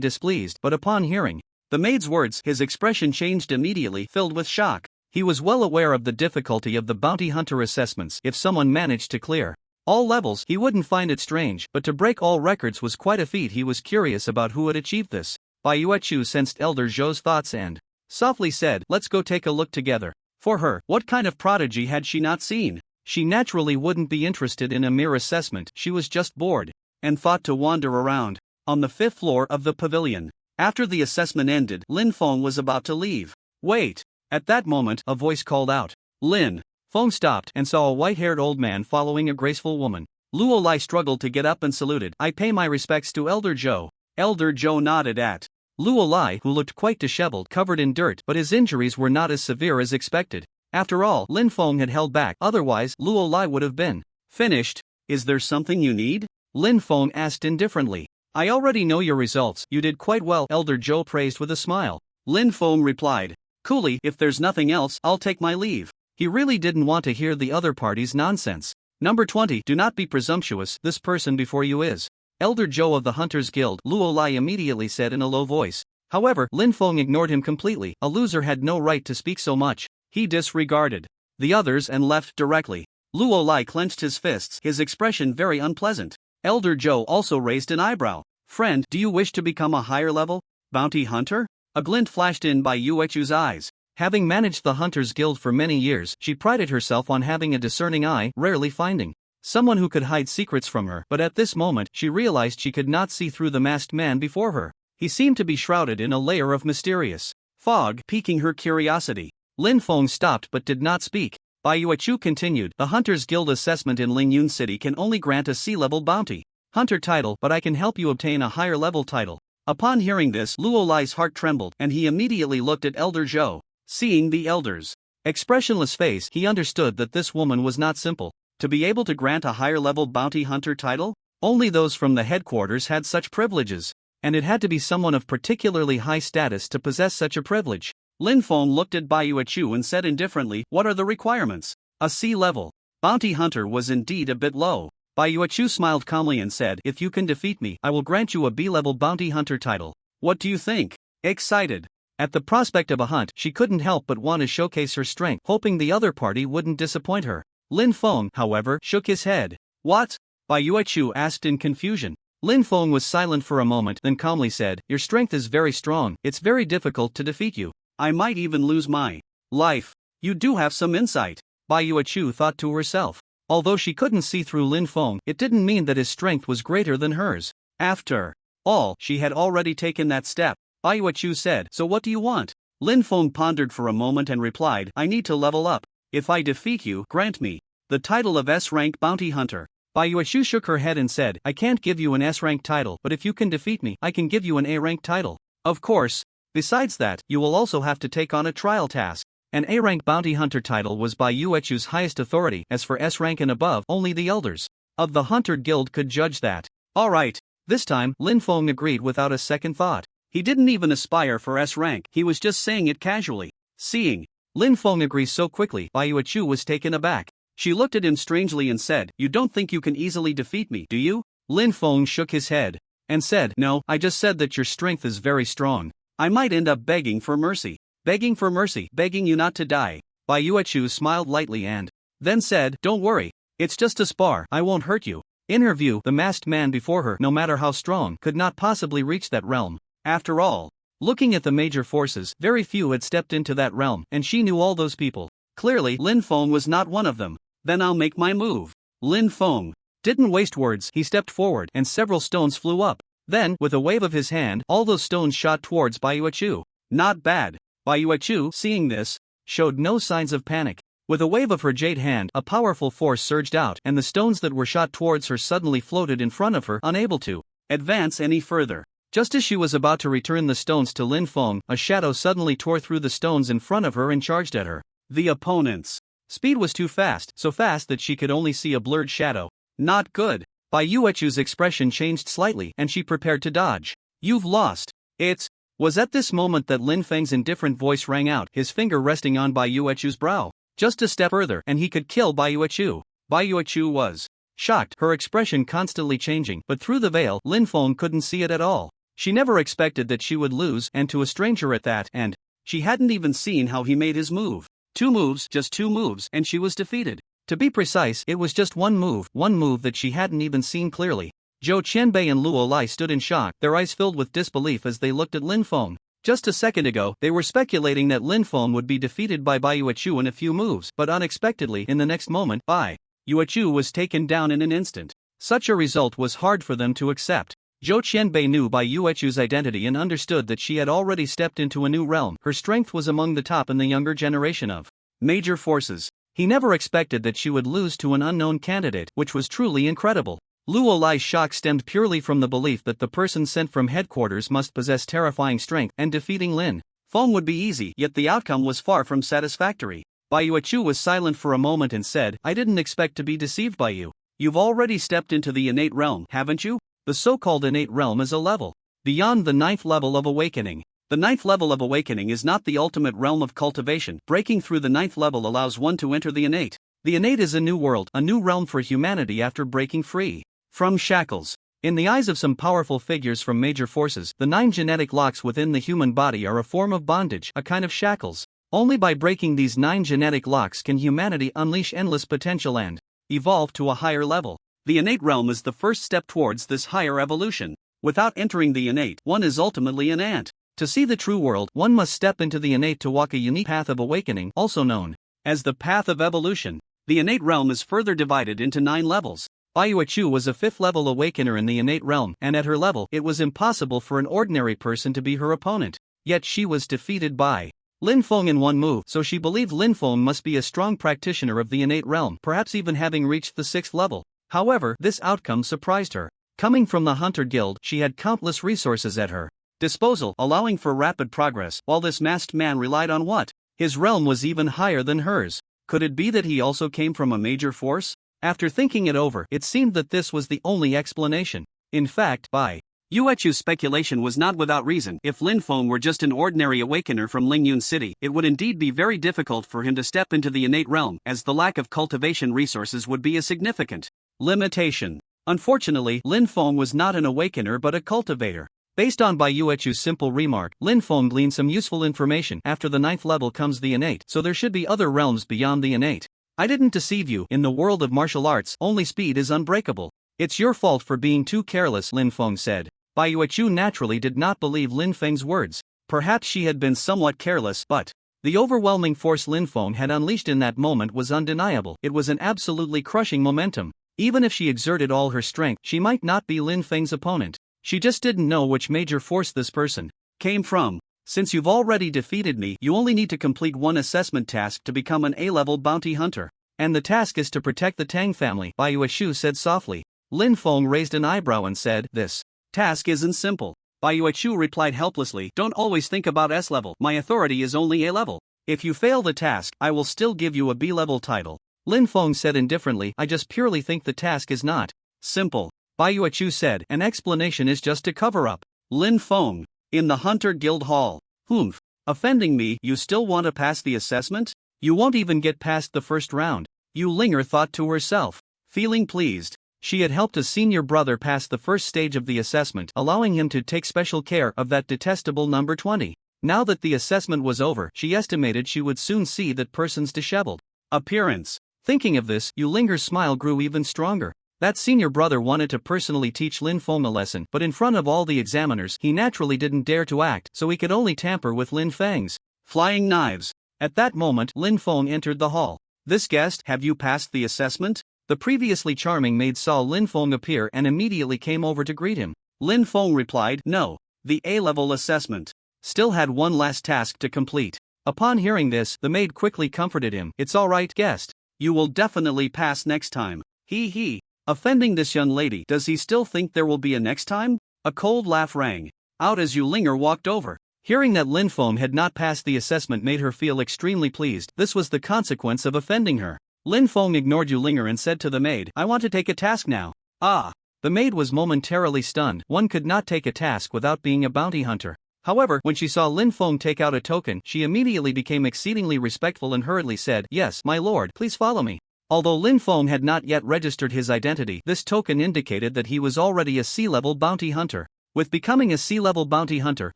displeased, but upon hearing the maid's words, his expression changed immediately, filled with shock. He was well aware of the difficulty of the bounty hunter assessments. If someone managed to clear all levels, he wouldn't find it strange, but to break all records was quite a feat. He was curious about who had achieved this. Bai Yuechu sensed Elder Zhou's thoughts and softly said, let's go take a look together. For her, what kind of prodigy had she not seen? She naturally wouldn't be interested in a mere assessment. She was just bored and thought to wander around on the 5th floor of the pavilion. After the assessment ended, Lin Feng was about to leave. Wait! At that moment, a voice called out. Lin Feng stopped and saw a white-haired old man following a graceful woman. Luo Lai struggled to get up and saluted. I pay my respects to Elder Zhou. Elder Zhou nodded at Luo Lai, who looked quite disheveled, covered in dirt, but his injuries were not as severe as expected. After all, Lin Feng had held back, otherwise Luo Lai would have been finished. Is there something you need? Lin Feng asked indifferently. I already know your results. You did quite well, Elder Zhou praised with a smile. Lin Feng replied coolly, if there's nothing else, I'll take my leave. He really didn't want to hear the other party's nonsense. Number 20. Do not be presumptuous. This person before you is Elder Zhou of the Hunters Guild, Luo Lai immediately said in a low voice. However, Lin Feng ignored him completely. A loser had no right to speak so much. He disregarded the others and left directly. Luo Lai clenched his fists, his expression very unpleasant. Elder Zhou also raised an eyebrow. Friend, do you wish to become a higher level bounty hunter? A glint flashed in Bai Yuechu's eyes. Having managed the Hunters Guild for many years, she prided herself on having a discerning eye, rarely finding someone who could hide secrets from her. But at this moment, she realized she could not see through the masked man before her. He seemed to be shrouded in a layer of mysterious fog, piquing her curiosity. Lin Feng stopped but did not speak. Bai Yuechu continued, the Hunters Guild assessment in Lingyun City can only grant a C-level bounty hunter title, but I can help you obtain a higher level title. Upon hearing this, Luo Lai's heart trembled, and he immediately looked at Elder Zhou. Seeing the elder's expressionless face, he understood that this woman was not simple. To be able to grant a higher level bounty hunter title? Only those from the headquarters had such privileges, and it had to be someone of particularly high status to possess such a privilege. Lin Feng looked at Bai Yuechu and said indifferently, what are the requirements? A C-level bounty hunter was indeed a bit low. Bai Yuechu smiled calmly and said, if you can defeat me, I will grant you a B-level bounty hunter title. What do you think? Excited at the prospect of a hunt, she couldn't help but want to showcase her strength, hoping the other party wouldn't disappoint her. Lin Feng, however, shook his head. What? Bai Yuechu asked in confusion. Lin Feng was silent for a moment, then calmly said, your strength is very strong, it's very difficult to defeat you. I might even lose my life. You do have some insight. Bai Yuechu thought to herself. Although she couldn't see through Lin Feng, it didn't mean that his strength was greater than hers. After all, she had already taken that step. Bai Yuechu said, so what do you want? Lin Feng pondered for a moment and replied, I need to level up. If I defeat you, grant me the title of S-rank bounty hunter. Bai Yuechu shook her head and said, I can't give you an S-rank title, but if you can defeat me, I can give you an A-rank title. Of course, Besides that, you will also have to take on a trial task. An A-rank bounty hunter title was by Yuechu's highest authority. As for S-rank and above, only the elders of the Hunter Guild could judge that. Alright. This time, Lin Feng agreed without a second thought. He didn't even aspire for S-rank, he was just saying it casually. Seeing Lin Feng agree so quickly, Bai Yuechu was taken aback. She looked at him strangely and said, "You don't think you can easily defeat me, do you?" Lin Feng shook his head and said, "No, I just said that your strength is very strong. I might end up begging for mercy." Begging for mercy, begging you not to die. Bai Yuechu smiled lightly and then said, "Don't worry. It's just a spar, I won't hurt you." In her view, the masked man before her, no matter how strong, could not possibly reach that realm. After all, looking at the major forces, very few had stepped into that realm, and she knew all those people. Clearly, Lin Feng was not one of them. Then I'll make my move. Lin Feng didn't waste words, he stepped forward and several stones flew up. Then, with a wave of his hand, all those stones shot towards Bai Yuechu. Not bad. Bai Yuechu, seeing this, showed no signs of panic. With a wave of her jade hand, a powerful force surged out, and the stones that were shot towards her suddenly floated in front of her, unable to advance any further. Just as she was about to return the stones to Lin Feng, a shadow suddenly tore through the stones in front of her and charged at her. The opponent's speed was too fast, so fast that she could only see a blurred shadow. Not good. Bai Yuechu's expression changed slightly, and she prepared to dodge. "You've lost." It was at this moment that Lin Feng's indifferent voice rang out, his finger resting on Bai Yuechu's brow. Just a step further, and he could kill Bai Yuechu. Bai Yuechu was shocked, her expression constantly changing, but through the veil, Lin Feng couldn't see it at all. She never expected that she would lose, and to a stranger at that, and she hadn't even seen how he made his move. 2 moves, just 2 moves, and she was defeated. To be precise, it was just one move that she hadn't even seen clearly. Zhou Qianbei and Luo Lai stood in shock, their eyes filled with disbelief as they looked at Lin Feng. Just a second ago, they were speculating that Lin Feng would be defeated by Bai Yuechu in a few moves, but unexpectedly, in the next moment, Bai Yuechu was taken down in an instant. Such a result was hard for them to accept. Zhou Qianbei knew Bai Yuechu's identity and understood that she had already stepped into a new realm. Her strength was among the top in the younger generation of major forces. He never expected that she would lose to an unknown candidate, which was truly incredible. Luo Lai's shock stemmed purely from the belief that the person sent from headquarters must possess terrifying strength, and defeating Lin Feng would be easy, yet the outcome was far from satisfactory. Bai Yuechu was silent for a moment and said, "I didn't expect to be deceived by you. You've already stepped into the innate realm, haven't you? The so-called innate realm is a level beyond the 9th level of awakening. The 9th level of awakening is not the ultimate realm of cultivation. Breaking through the 9th level allows one to enter the innate. The innate is a new world, a new realm for humanity after breaking free from shackles. In the eyes of some powerful figures from major forces, the 9 genetic locks within the human body are a form of bondage, a kind of shackles. Only by breaking these 9 genetic locks can humanity unleash endless potential and evolve to a higher level. The innate realm is the first step towards this higher evolution. Without entering the innate, one is ultimately an ant. To see the true world, one must step into the innate to walk a unique path of awakening, also known as the path of evolution. The innate realm is further divided into 9 levels. Bai Yuechu was a 5th level awakener in the innate realm, and at her level, it was impossible for an ordinary person to be her opponent. Yet she was defeated by Lin Feng in one move, so she believed Lin Feng must be a strong practitioner of the innate realm, perhaps even having reached the 6th level. However, this outcome surprised her. Coming from the Hunter Guild, she had countless resources at her disposal, allowing for rapid progress, while this masked man relied on what? His realm was even higher than hers. Could it be that he also came from a major force? After thinking it over, it seemed that this was the only explanation. In fact, Bai Yuechu's speculation was not without reason. If Lin Feng were just an ordinary awakener from Lingyun City, it would indeed be very difficult for him to step into the innate realm, as the lack of cultivation resources would be a significant limitation. Unfortunately, Lin Feng was not an awakener but a cultivator. Based on Bai Yuechu's simple remark, Lin Feng gleaned some useful information. After the 9th level comes the innate, so there should be other realms beyond the innate. I didn't deceive you. In the world of martial arts, only speed is unbreakable. It's your fault for being too careless, Lin Feng said. Bai Yuechu naturally did not believe Lin Feng's words. Perhaps she had been somewhat careless, but the overwhelming force Lin Feng had unleashed in that moment was undeniable. It was an absolutely crushing momentum. Even if she exerted all her strength, she might not be Lin Feng's opponent. She just didn't know which major force this person came from. Since you've already defeated me, you only need to complete one assessment task to become an A-level bounty hunter. And the task is to protect the Tang family, Bai Yuechu said softly. Lin Feng raised an eyebrow and said, "This task isn't simple. Baiyu replied helplessly, don't always think about S level, my authority is only A level. If you fail the task, I will still give you a B level title. Lin Feng said indifferently, I just purely think the task is not simple. Baiyu said, an explanation is just to cover up. Lin Feng, in the Hunter Guild Hall. Humph. Offending me, you still want to pass the assessment? You won't even get past the first round. Yu Linger thought to herself. Feeling pleased, she had helped a senior brother pass the first stage of the assessment, allowing him to take special care of that detestable number 20. Now that the assessment was over, she estimated she would soon see that person's disheveled appearance. Thinking of this, Yu Linger's smile grew even stronger. That senior brother wanted to personally teach Lin Feng a lesson, but in front of all the examiners, he naturally didn't dare to act, so he could only tamper with Lin Feng's flying knives. At that moment, Lin Feng entered the hall. This guest, have you passed the assessment? The previously charming maid saw Lin Feng appear and immediately came over to greet him. Lin Feng replied, no. The A-level assessment. Still had one last task to complete. Upon hearing this, the maid quickly comforted him. It's alright, guest. You will definitely pass next time. He. Offending this young lady, does he still think there will be a next time? A cold laugh rang out as Yu Linger walked over. Hearing that Lin Feng had not passed the assessment made her feel extremely pleased. This was the consequence of offending her. Lin Feng ignored Yu Linger and said to the maid, I want to take a task now. Ah. The maid was momentarily stunned. One could not take a task without being a bounty hunter. However, when she saw Lin Feng take out a token, she immediately became exceedingly respectful and hurriedly said, yes, my lord, please follow me. Although Lin Feng had not yet registered his identity, this token indicated that he was already a C-level bounty hunter. With becoming a C-level bounty hunter,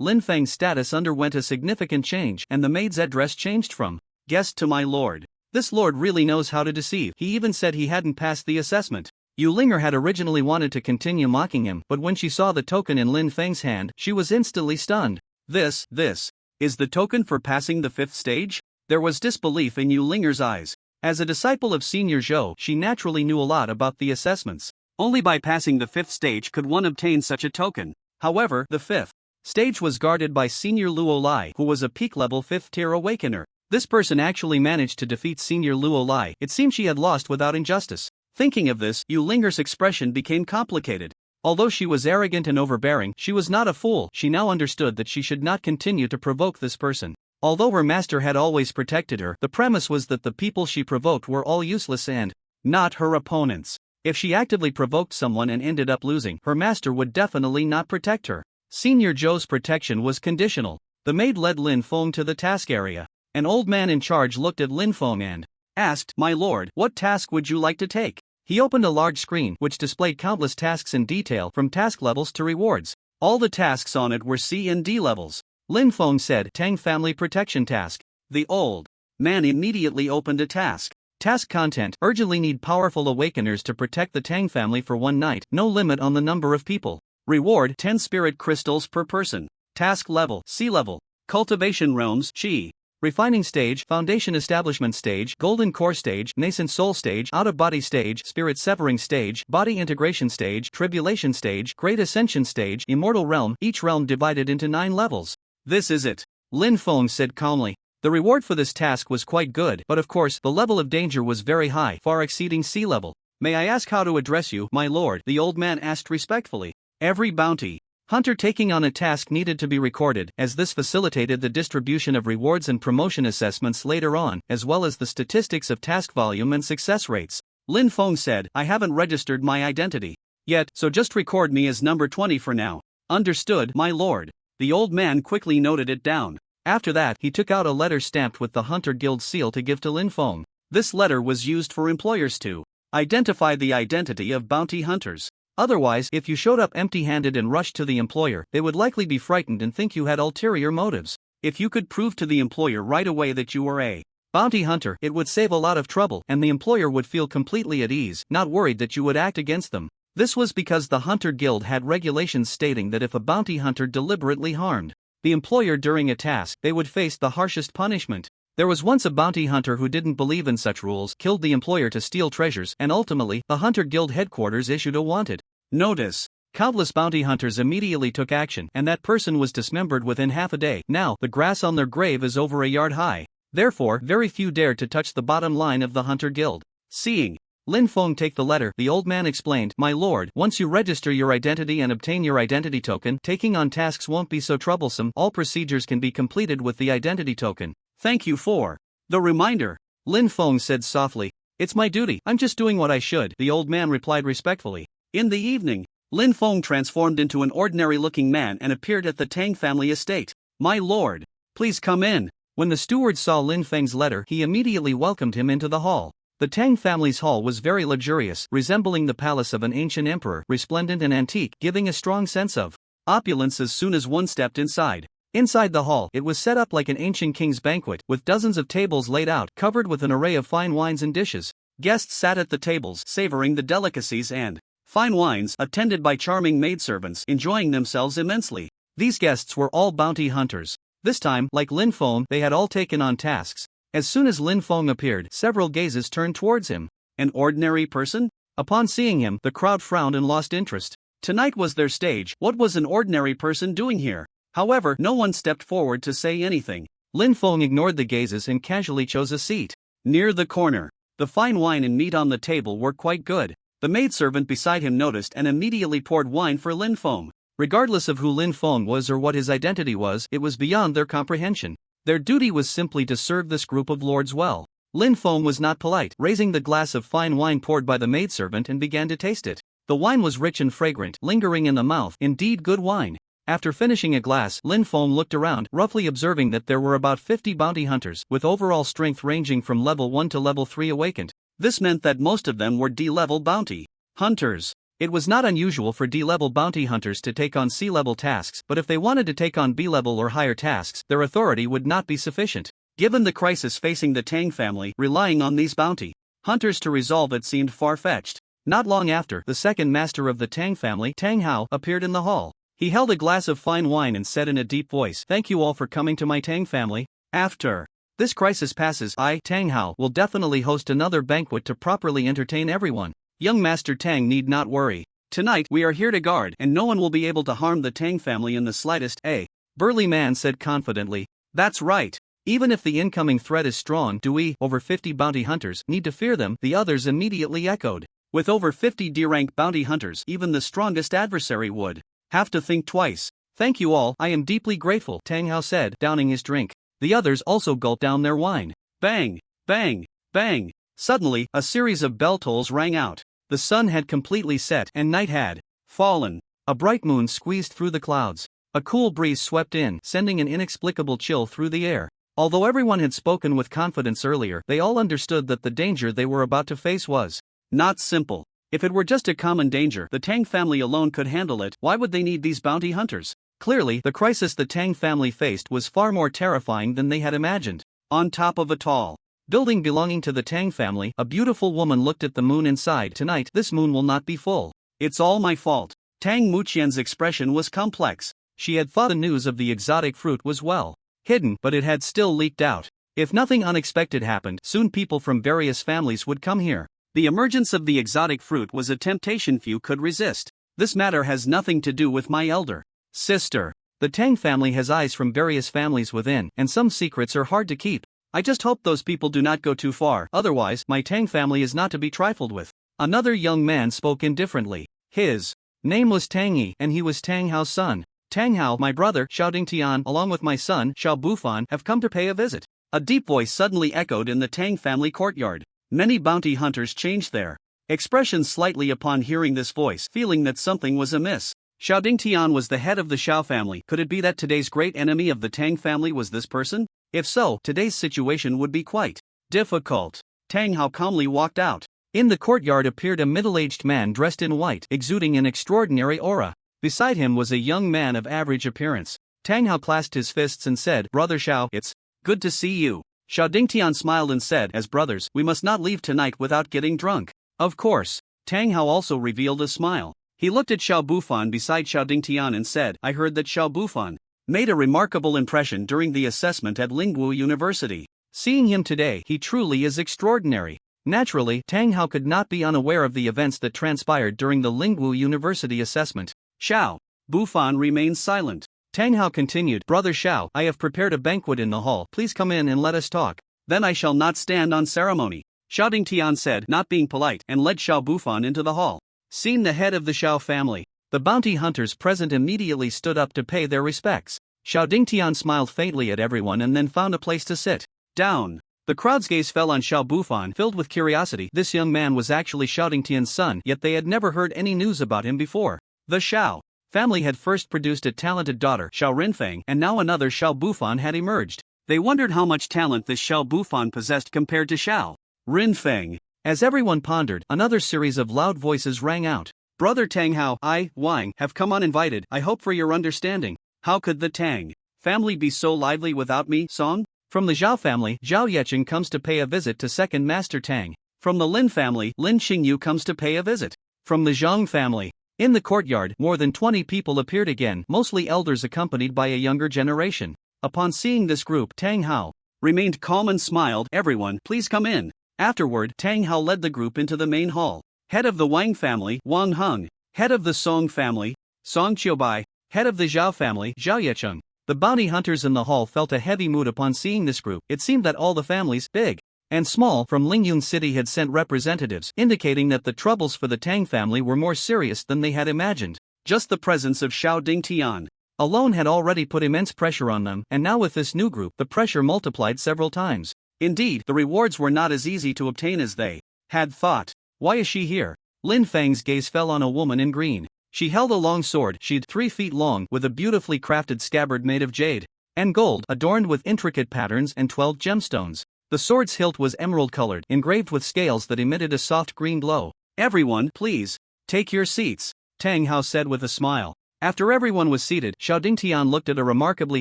Lin Feng's status underwent a significant change, and the maid's address changed from guest to my lord. This lord really knows how to deceive. He even said he hadn't passed the assessment. Yu Linger had originally wanted to continue mocking him, but when she saw the token in Lin Feng's hand, she was instantly stunned. This is the token for passing the 5th stage? There was disbelief in Yu Linger's eyes. As a disciple of Senior Zhou, she naturally knew a lot about the assessments. Only by passing the 5th stage could one obtain such a token. However, the 5th stage was guarded by Senior Luo Lai, who was a peak-level 5th-tier awakener. This person actually managed to defeat Senior Luo Lai. It seemed she had lost without injustice. Thinking of this, Yu Linger's expression became complicated. Although she was arrogant and overbearing, she was not a fool. She now understood that she should not continue to provoke this person. Although her master had always protected her, the premise was that the people she provoked were all useless and not her opponents. If she actively provoked someone and ended up losing, her master would definitely not protect her. Senior Zhou's protection was conditional. The maid led Lin Feng to the task area. An old man in charge looked at Lin Feng and asked, my lord, what task would you like to take? He opened a large screen which displayed countless tasks in detail from task levels to rewards. All the tasks on it were C and D levels. Lin Feng said, Tang Family Protection Task. The old man immediately opened a task. Task content, urgently need powerful awakeners to protect the Tang family for one night, no limit on the number of people. Reward, 10 spirit crystals per person. Task level, C level. Cultivation realms, Qi. Refining stage, Foundation Establishment stage, Golden Core stage, Nascent Soul stage, Out-of-Body stage, Spirit Severing stage, Body Integration stage, Tribulation stage, Great Ascension stage, Immortal Realm, each realm divided into 9 levels. This is it. Lin Feng said calmly. The reward for this task was quite good, but of course, the level of danger was very high, far exceeding sea level. May I ask how to address you, my lord? The old man asked respectfully. Every bounty hunter taking on a task needed to be recorded, as this facilitated the distribution of rewards and promotion assessments later on, as well as the statistics of task volume and success rates. Lin Feng said, I haven't registered my identity yet, so just record me as number 20 for now. Understood, my lord. The old man quickly noted it down. After that, he took out a letter stamped with the Hunter Guild seal to give to Lin Feng. This letter was used for employers to identify the identity of bounty hunters. Otherwise, if you showed up empty-handed and rushed to the employer, they would likely be frightened and think you had ulterior motives. If you could prove to the employer right away that you were a bounty hunter, it would save a lot of trouble, and the employer would feel completely at ease, not worried that you would act against them. This was because the Hunter Guild had regulations stating that if a bounty hunter deliberately harmed the employer during a task, they would face the harshest punishment. There was once a bounty hunter who didn't believe in such rules, killed the employer to steal treasures, and ultimately, the Hunter Guild headquarters issued a wanted notice. Countless bounty hunters immediately took action, and that person was dismembered within half a day. Now, the grass on their grave is over a yard high. Therefore, very few dared to touch the bottom line of the Hunter Guild. Seeing Lin Feng, take the letter, the old man explained. My lord, once you register your identity and obtain your identity token, taking on tasks won't be so troublesome. All procedures can be completed with the identity token. Thank you for the reminder, Lin Feng said softly. It's my duty, I'm just doing what I should, the old man replied respectfully. In the evening, Lin Feng transformed into an ordinary-looking man and appeared at the Tang family estate. My lord, please come in. When the steward saw Lin Feng's letter, he immediately welcomed him into the hall. The Tang family's hall was very luxurious, resembling the palace of an ancient emperor, resplendent and antique, giving a strong sense of opulence as soon as one stepped inside. Inside the hall, it was set up like an ancient king's banquet, with dozens of tables laid out, covered with an array of fine wines and dishes. Guests sat at the tables, savoring the delicacies and fine wines, attended by charming maidservants, enjoying themselves immensely. These guests were all bounty hunters. This time, like Lin Feng, they had all taken on tasks. As soon as Lin Feng appeared, several gazes turned towards him. An ordinary person? Upon seeing him, the crowd frowned and lost interest. Tonight was their stage. What was an ordinary person doing here? However, no one stepped forward to say anything. Lin Feng ignored the gazes and casually chose a seat near the corner. The fine wine and meat on the table were quite good. The maidservant beside him noticed and immediately poured wine for Lin Feng. Regardless of who Lin Feng was or what his identity was, it was beyond their comprehension. Their duty was simply to serve this group of lords well. Lin Feng was not polite, raising the glass of fine wine poured by the maidservant and began to taste it. The wine was rich and fragrant, lingering in the mouth, indeed good wine. After finishing a glass, Lin Feng looked around, roughly observing that there were about 50 bounty hunters, with overall strength ranging from level 1 to level 3 awakened. This meant that most of them were D-level bounty hunters. It was not unusual for D-level bounty hunters to take on C-level tasks, but if they wanted to take on B-level or higher tasks, their authority would not be sufficient. Given the crisis facing the Tang family, relying on these bounty hunters to resolve it seemed far-fetched. Not long after, the second master of the Tang family, Tang Hao, appeared in the hall. He held a glass of fine wine and said in a deep voice, "Thank you all for coming to my Tang family. After this crisis passes, I, Tang Hao, will definitely host another banquet to properly entertain everyone. Young Master Tang need not worry. Tonight, we are here to guard, and no one will be able to harm the Tang family in the slightest." A burly man said confidently. "That's right. Even if the incoming threat is strong, do we, over 50 bounty hunters, need to fear them?" The others immediately echoed. With over 50 D-rank bounty hunters, even the strongest adversary would have to think twice. "Thank you all, I am deeply grateful," Tang Hao said, downing his drink. The others also gulped down their wine. Bang! Bang! Bang! Suddenly, a series of bell tolls rang out. The sun had completely set, and night had fallen. A bright moon squeezed through the clouds. A cool breeze swept in, sending an inexplicable chill through the air. Although everyone had spoken with confidence earlier, they all understood that the danger they were about to face was not simple. If it were just a common danger, the Tang family alone could handle it. Why would they need these bounty hunters? Clearly, the crisis the Tang family faced was far more terrifying than they had imagined. On top of a tall building belonging to the Tang family, a beautiful woman looked at the moon inside. "Tonight, this moon will not be full. It's all my fault." Tang Muqian's expression was complex. She had thought the news of the exotic fruit was well hidden, but it had still leaked out. If nothing unexpected happened, soon people from various families would come here. The emergence of the exotic fruit was a temptation few could resist. This matter has nothing to do with my elder sister. The Tang family has eyes from various families within, and some secrets are hard to keep. I just hope those people do not go too far, otherwise, my Tang family is not to be trifled with." Another young man spoke indifferently. His name was Tang Yi, and he was Tang Hao's son. "Tang Hao, my brother, Xiao Tian, along with my son, Xiao Bufan, have come to pay a visit." A deep voice suddenly echoed in the Tang family courtyard. Many bounty hunters changed their expressions slightly upon hearing this voice, feeling that something was amiss. Xiao Tian was the head of the Xiao family. Could it be that today's great enemy of the Tang family was this person? If so, today's situation would be quite difficult. Tang Hao calmly walked out. In the courtyard appeared a middle-aged man dressed in white, exuding an extraordinary aura. Beside him was a young man of average appearance. Tang Hao clasped his fists and said, "Brother Xiao, it's good to see you." Xiao Tian smiled and said, "As brothers, we must not leave tonight without getting drunk." "Of course." Tang Hao also revealed a smile. He looked at Xiao Bufan beside Xiao Tian and said, "I heard that Xiao Bufan made a remarkable impression during the assessment at Lingwu University. Seeing him today, he truly is extraordinary." Naturally, Tang Hao could not be unaware of the events that transpired during the Lingwu University assessment. Xiao Bufan remained silent. Tang Hao continued, "Brother Xiao, I have prepared a banquet in the hall. Please come in and let us talk." "Then I shall not stand on ceremony." Xiao Tian said, not being polite, and led Xiao Bufan into the hall. Seen the head of the Xiao family. The bounty hunters present immediately stood up to pay their respects. Xiao Tian smiled faintly at everyone and then found a place to sit down. The crowd's gaze fell on Xiao Bufan, filled with curiosity. This young man was actually Xiao Tian's son, yet they had never heard any news about him before. The Xiao family had first produced a talented daughter, Xiao Rinfeng, and now another Xiao Bufan had emerged. They wondered how much talent this Xiao Bufan possessed compared to Xiao Rinfeng. As everyone pondered, another series of loud voices rang out. Brother Tang, how I, Wang, have come uninvited. I hope for your understanding. How could the Tang family be so lively without me? Song? From the Zhao family, Zhao Yeqing comes to pay a visit to second master Tang. From the Lin family, Lin Xingyu comes to pay a visit. From the Zhang family. In the courtyard, more than 20 people appeared again, mostly elders accompanied by a younger generation. Upon seeing this group, Tang Hao remained calm and smiled. Everyone, please come in. Afterward, Tang Hao led the group into the main hall. Head of the Wang family, Wang Heng. Head of the Song family, Song Qiubai. Head of the Zhao family, Zhao Yecheng. The bounty hunters in the hall felt a heavy mood upon seeing this group. It seemed that all the families, big and small, from Lingyun City had sent representatives, indicating that the troubles for the Tang family were more serious than they had imagined. Just the presence of Xiao Tian alone had already put immense pressure on them, and now with this new group, the pressure multiplied several times. Indeed, the rewards were not as easy to obtain as they had thought. Why is she here? Lin Feng's gaze fell on a woman in green. She held a long sword, sheathed 3 feet long, with a beautifully crafted scabbard made of jade and gold, adorned with intricate patterns and 12 gemstones. The sword's hilt was emerald-colored, engraved with scales that emitted a soft green glow. Everyone, please, take your seats, Tang Hao said with a smile. After everyone was seated, Xiao Tian looked at a remarkably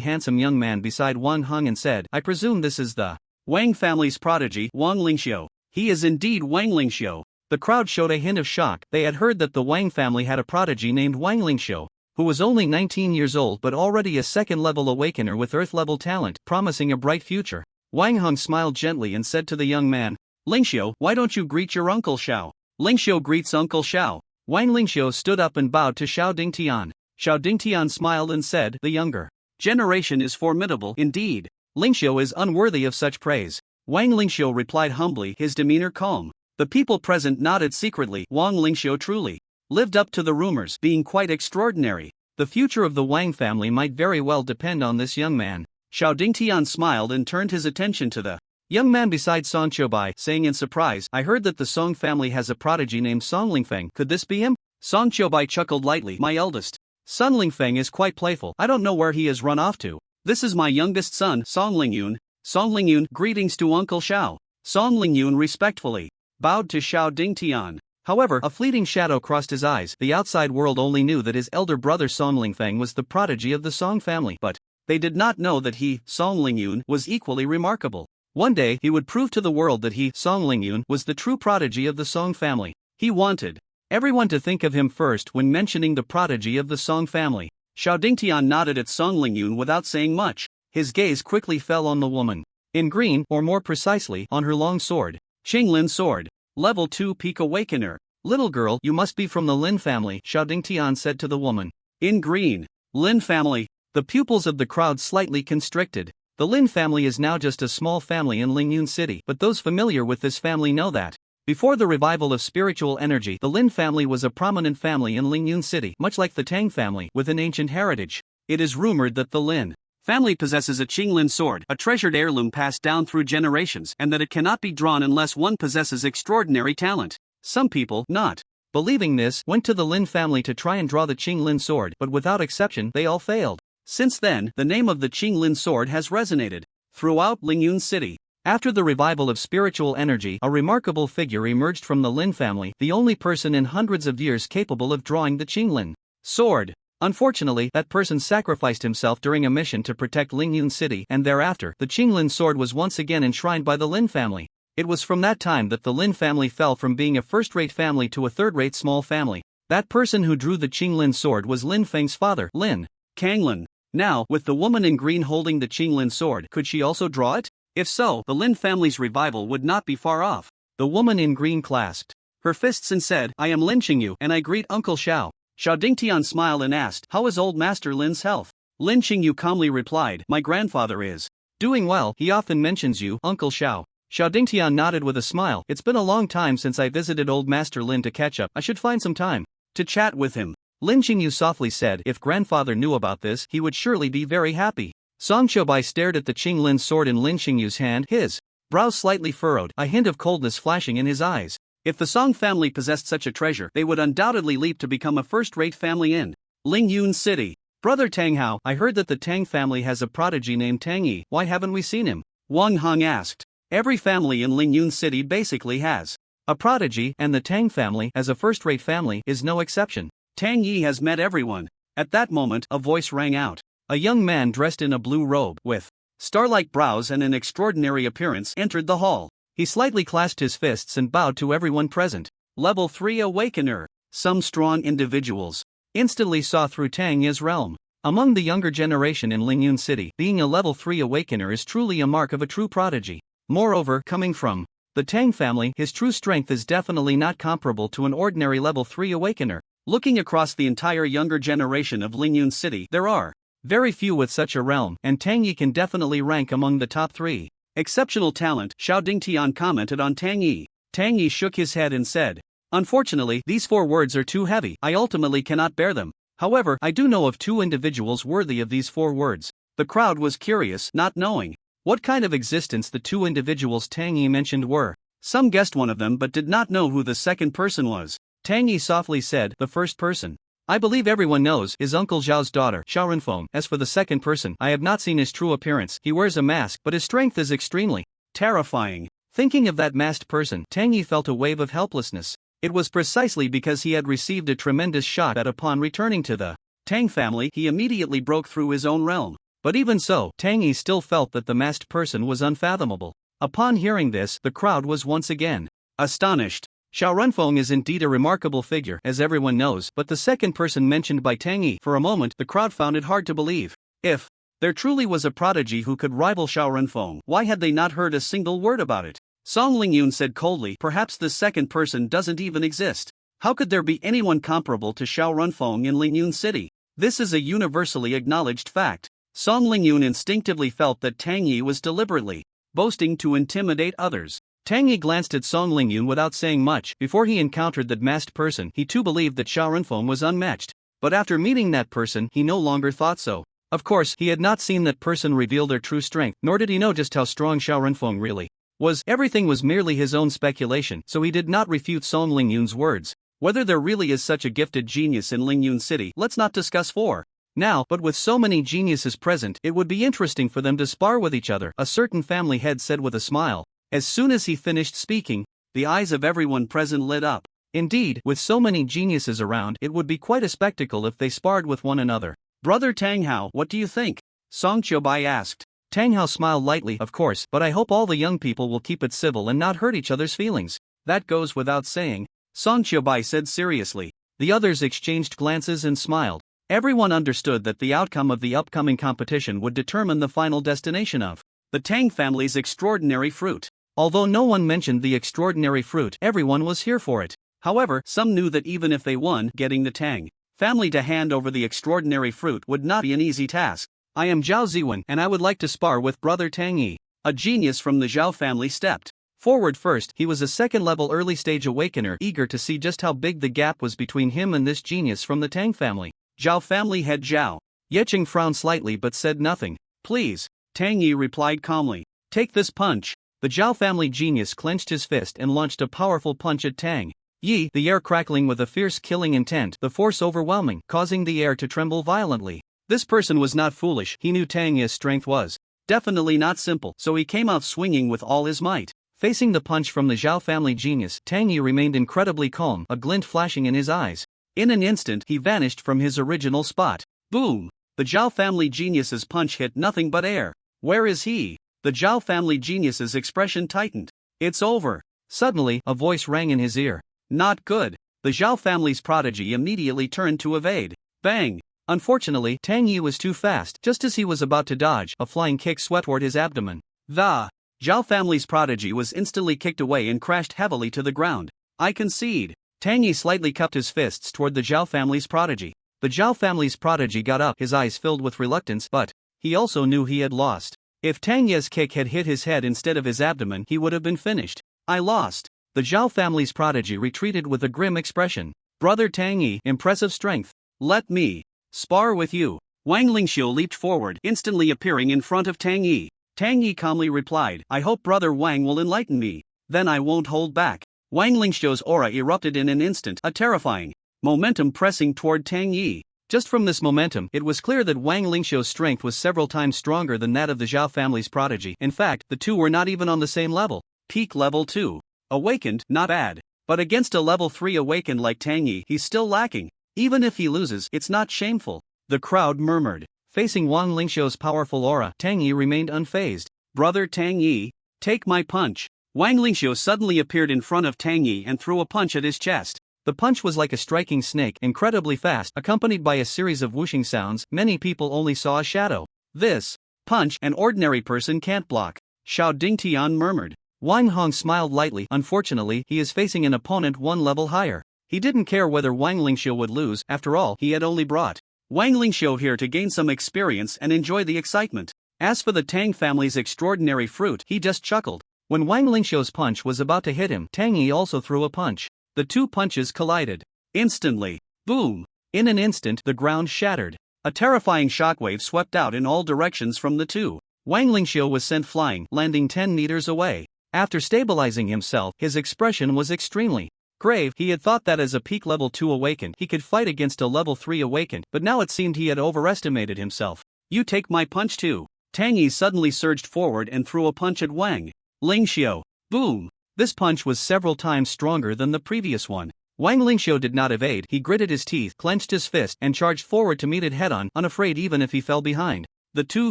handsome young man beside Wang Heng and said, I presume this is the Wang family's prodigy, Wang Lingxiu. He is indeed Wang Lingxiu. The crowd showed a hint of shock. They had heard that the Wang family had a prodigy named Wang Lingxiu, who was only 19 years old but already a second-level awakener with Earth-level talent, promising a bright future. Wang Heng smiled gently and said to the young man, Lingxiu, why don't you greet your Uncle Xiao? Lingxiu greets Uncle Xiao. Wang Lingxiu stood up and bowed to Xiao Tian. Xiao Tian smiled and said, the younger generation is formidable indeed. Lingxiu is unworthy of such praise. Wang Lingxiu replied humbly, his demeanor calm. The people present nodded secretly. Wang Lingxiu truly lived up to the rumors, being quite extraordinary. The future of the Wang family might very well depend on this young man. Xiao Tian smiled and turned his attention to the young man beside Song Qiubai, saying in surprise, I heard that the Song family has a prodigy named Song Lingfeng. Could this be him? Song Qiubai chuckled lightly. My eldest son Lingfeng is quite playful. I don't know where he has run off to. This is my youngest son, Song Lingyun. Song Lingyun, greetings to Uncle Xiao. Song Lingyun respectfully bowed to Xiao Tian. However, a fleeting shadow crossed his eyes. The outside world only knew that his elder brother Song Lingfeng was the prodigy of the Song family, but they did not know that he, Song Lingyun, was equally remarkable. One day, he would prove to the world that he, Song Lingyun, was the true prodigy of the Song family. He wanted everyone to think of him first when mentioning the prodigy of the Song family. Xiao Tian nodded at Song Lingyun without saying much. His gaze quickly fell on the woman in green, or more precisely, on her long sword. Qinglin sword. Level 2 Peak Awakener. Little girl, you must be from the Lin family, Xiao Tian said to the woman in green. Lin family. The pupils of the crowd slightly constricted. The Lin family is now just a small family in Lingyun City, but those familiar with this family know that before the revival of spiritual energy, the Lin family was a prominent family in Lingyun City, much like the Tang family, with an ancient heritage. It is rumored that the Lin family possesses a Qinglin sword, a treasured heirloom passed down through generations, and that it cannot be drawn unless one possesses extraordinary talent. Some people, not believing this, went to the Lin family to try and draw the Qinglin sword, but without exception, they all failed. Since then, the name of the Qinglin sword has resonated throughout Lingyun City. After the revival of spiritual energy, a remarkable figure emerged from the Lin family, the only person in hundreds of years capable of drawing the Qinglin sword. Unfortunately, that person sacrificed himself during a mission to protect Lingyun City, and thereafter, the Qinglin sword was once again enshrined by the Lin family. It was from that time that the Lin family fell from being a first-rate family to a third-rate small family. That person who drew the Qinglin sword was Lin Feng's father, Lin Kanglin. Now, with the woman in green holding the Qinglin sword, could she also draw it? If so, the Lin family's revival would not be far off. The woman in green clasped her fists and said, I am Lin Xingyu, and I greet Uncle Xiao. Xiao Tian smiled and asked, how is old Master Lin's health? Lin Xingyu calmly replied, my grandfather is doing well. He often mentions you, Uncle Xiao. Xiao Dingtian nodded with a smile. It's been a long time since I visited old Master Lin to catch up. I should find some time to chat with him. Lin Qingyu softly said. If grandfather knew about this, he would surely be very happy. Song Qiubai stared at the Qinglin sword in Lin Qingyu's hand, his brows slightly furrowed, a hint of coldness flashing in his eyes. If the Song family possessed such a treasure, they would undoubtedly leap to become a first-rate family in Lingyun City. Brother Tang Hao, I heard that the Tang family has a prodigy named Tang Yi. Why haven't we seen him? Wang Hong asked. Every family in Lingyun City basically has a prodigy, and the Tang family, as a first-rate family, is no exception. Tang Yi has met everyone. At that moment, a voice rang out. A young man dressed in a blue robe, with star-like brows and an extraordinary appearance, entered the hall. He slightly clasped his fists and bowed to everyone present. Level 3 Awakener. Some strong individuals instantly saw through Tang Yi's realm. Among the younger generation in Lingyun City, being a level 3 Awakener is truly a mark of a true prodigy. Moreover, coming from the Tang family, his true strength is definitely not comparable to an ordinary level 3 Awakener. Looking across the entire younger generation of Lingyun City, there are very few with such a realm, and Tang Yi can definitely rank among the top 3. Exceptional talent, Xiao Dingtian commented on Tang Yi. Tang Yi shook his head and said, Unfortunately, these 4 words are too heavy. I ultimately cannot bear them. However, I do know of 2 individuals worthy of these 4 words. The crowd was curious, not knowing what kind of existence the 2 individuals Tang Yi mentioned were. Some guessed one of them but did not know who the second person was. Tang Yi softly said, the first person, I believe everyone knows, is Uncle Zhao's daughter, Xiao Renfeng. As for the second person, I have not seen his true appearance. He wears a mask, but his strength is extremely terrifying. Thinking of that masked person, Tang Yi felt a wave of helplessness. It was precisely because he had received a tremendous shock that upon returning to the Tang family, he immediately broke through his own realm. But even so, Tang Yi still felt that the masked person was unfathomable. Upon hearing this, the crowd was once again astonished. Xiao Renfeng is indeed a remarkable figure, as everyone knows, but the second person mentioned by Tang Yi, for a moment, the crowd found it hard to believe. If there truly was a prodigy who could rival Xiao Renfeng, why had they not heard a single word about it? Song Lingyun said coldly, perhaps the second person doesn't even exist. How could there be anyone comparable to Xiao Renfeng in Lingyun City? This is a universally acknowledged fact. Song Lingyun instinctively felt that Tang Yi was deliberately boasting to intimidate others. Tang Yi glanced at Song Lingyun without saying much. Before he encountered that masked person, he too believed that Xiao Renfeng was unmatched. But after meeting that person, he no longer thought so. Of course, he had not seen that person reveal their true strength, nor did he know just how strong Xiao Renfeng really was. Everything was merely his own speculation, so he did not refute Song Lingyun's words. Whether there really is such a gifted genius in Lingyun City, let's not discuss for now, but with so many geniuses present, it would be interesting for them to spar with each other, a certain family head said with a smile. As soon as he finished speaking, the eyes of everyone present lit up. Indeed, with so many geniuses around, it would be quite a spectacle if they sparred with one another. Brother Tang Hao, what do you think? Song Qiubai asked. Tang Hao smiled lightly, of course, but I hope all the young people will keep it civil and not hurt each other's feelings. That goes without saying, Song Qiubai said seriously. The others exchanged glances and smiled. Everyone understood that the outcome of the upcoming competition would determine the final destination of the Tang family's extraordinary fruit. Although no one mentioned the extraordinary fruit, everyone was here for it. However, some knew that even if they won, getting the Tang family to hand over the extraordinary fruit would not be an easy task. I am Zhao Ziwen, and I would like to spar with Brother Tang Yi. A genius from the Zhao family stepped forward first. He was a second-level early-stage awakener, eager to see just how big the gap was between him and this genius from the Tang family. Zhao family head Zhao Yeqing frowned slightly but said nothing. Please, Tang Yi replied calmly. Take this punch. The Zhao family genius clenched his fist and launched a powerful punch at Tang Yi, the air crackling with a fierce killing intent, the force overwhelming, causing the air to tremble violently. This person was not foolish. He knew Tang Yi's strength was definitely not simple, so he came out swinging with all his might. Facing the punch from the Zhao family genius, Tang Yi remained incredibly calm, a glint flashing in his eyes. In an instant, he vanished from his original spot. Boom! The Zhao family genius's punch hit nothing but air. Where is he? The Zhao family genius's expression tightened. It's over. Suddenly, a voice rang in his ear. Not good. The Zhao family's prodigy immediately turned to evade. Bang! Unfortunately, Tang Yi was too fast. Just as he was about to dodge, a flying kick swept toward his abdomen. The Zhao family's prodigy was instantly kicked away and crashed heavily to the ground. I concede. Tang Yi slightly cupped his fists toward the Zhao family's prodigy. The Zhao family's prodigy got up, his eyes filled with reluctance, but he also knew he had lost. If Tang Ye's kick had hit his head instead of his abdomen, he would have been finished. I lost. The Zhao family's prodigy retreated with a grim expression. Brother Tang Yi, impressive strength. Let me spar with you. Wang Lingxiu leaped forward, instantly appearing in front of Tang Yi. Tang Yi calmly replied, I hope Brother Wang will enlighten me. Then I won't hold back. Wang Lingxiu's aura erupted in an instant, a terrifying momentum pressing toward Tang Yi. Just from this momentum, it was clear that Wang Lingxiu's strength was several times stronger than that of the Zhao family's prodigy. In fact, the two were not even on the same level. Peak level 2. Awakened, not bad. But against a level 3 awakened like Tang Yi, he's still lacking. Even if he loses, it's not shameful. The crowd murmured. Facing Wang Lingxiu's powerful aura, Tang Yi remained unfazed. Brother Tang Yi, take my punch. Wang Lingxiu suddenly appeared in front of Tang Yi and threw a punch at his chest. The punch was like a striking snake, incredibly fast, accompanied by a series of whooshing sounds. Many people only saw a shadow. This punch, an ordinary person can't block. Xiao Dingtian murmured. Wang Hong smiled lightly. Unfortunately, he is facing an opponent one level higher. He didn't care whether Wang Lingxiu would lose. After all, he had only brought Wang Lingxiu here to gain some experience and enjoy the excitement. As for the Tang family's extraordinary fruit, he just chuckled. When Wang Lingxiu's punch was about to hit him, Tang Yi also threw a punch. The two punches collided. Instantly. Boom! In an instant, the ground shattered. A terrifying shockwave swept out in all directions from the two. Wang Lingxiu was sent flying, landing 10 meters away. After stabilizing himself, his expression was extremely grave. He had thought that as a peak level 2 awakened, he could fight against a level 3 awakened, but now it seemed he had overestimated himself. You take my punch too. Tang Yi suddenly surged forward and threw a punch at Wang Lingxiu. Boom! This punch was several times stronger than the previous one. Wang Lingxiu did not evade. He gritted his teeth, clenched his fist, and charged forward to meet it head-on, unafraid even if he fell behind. The two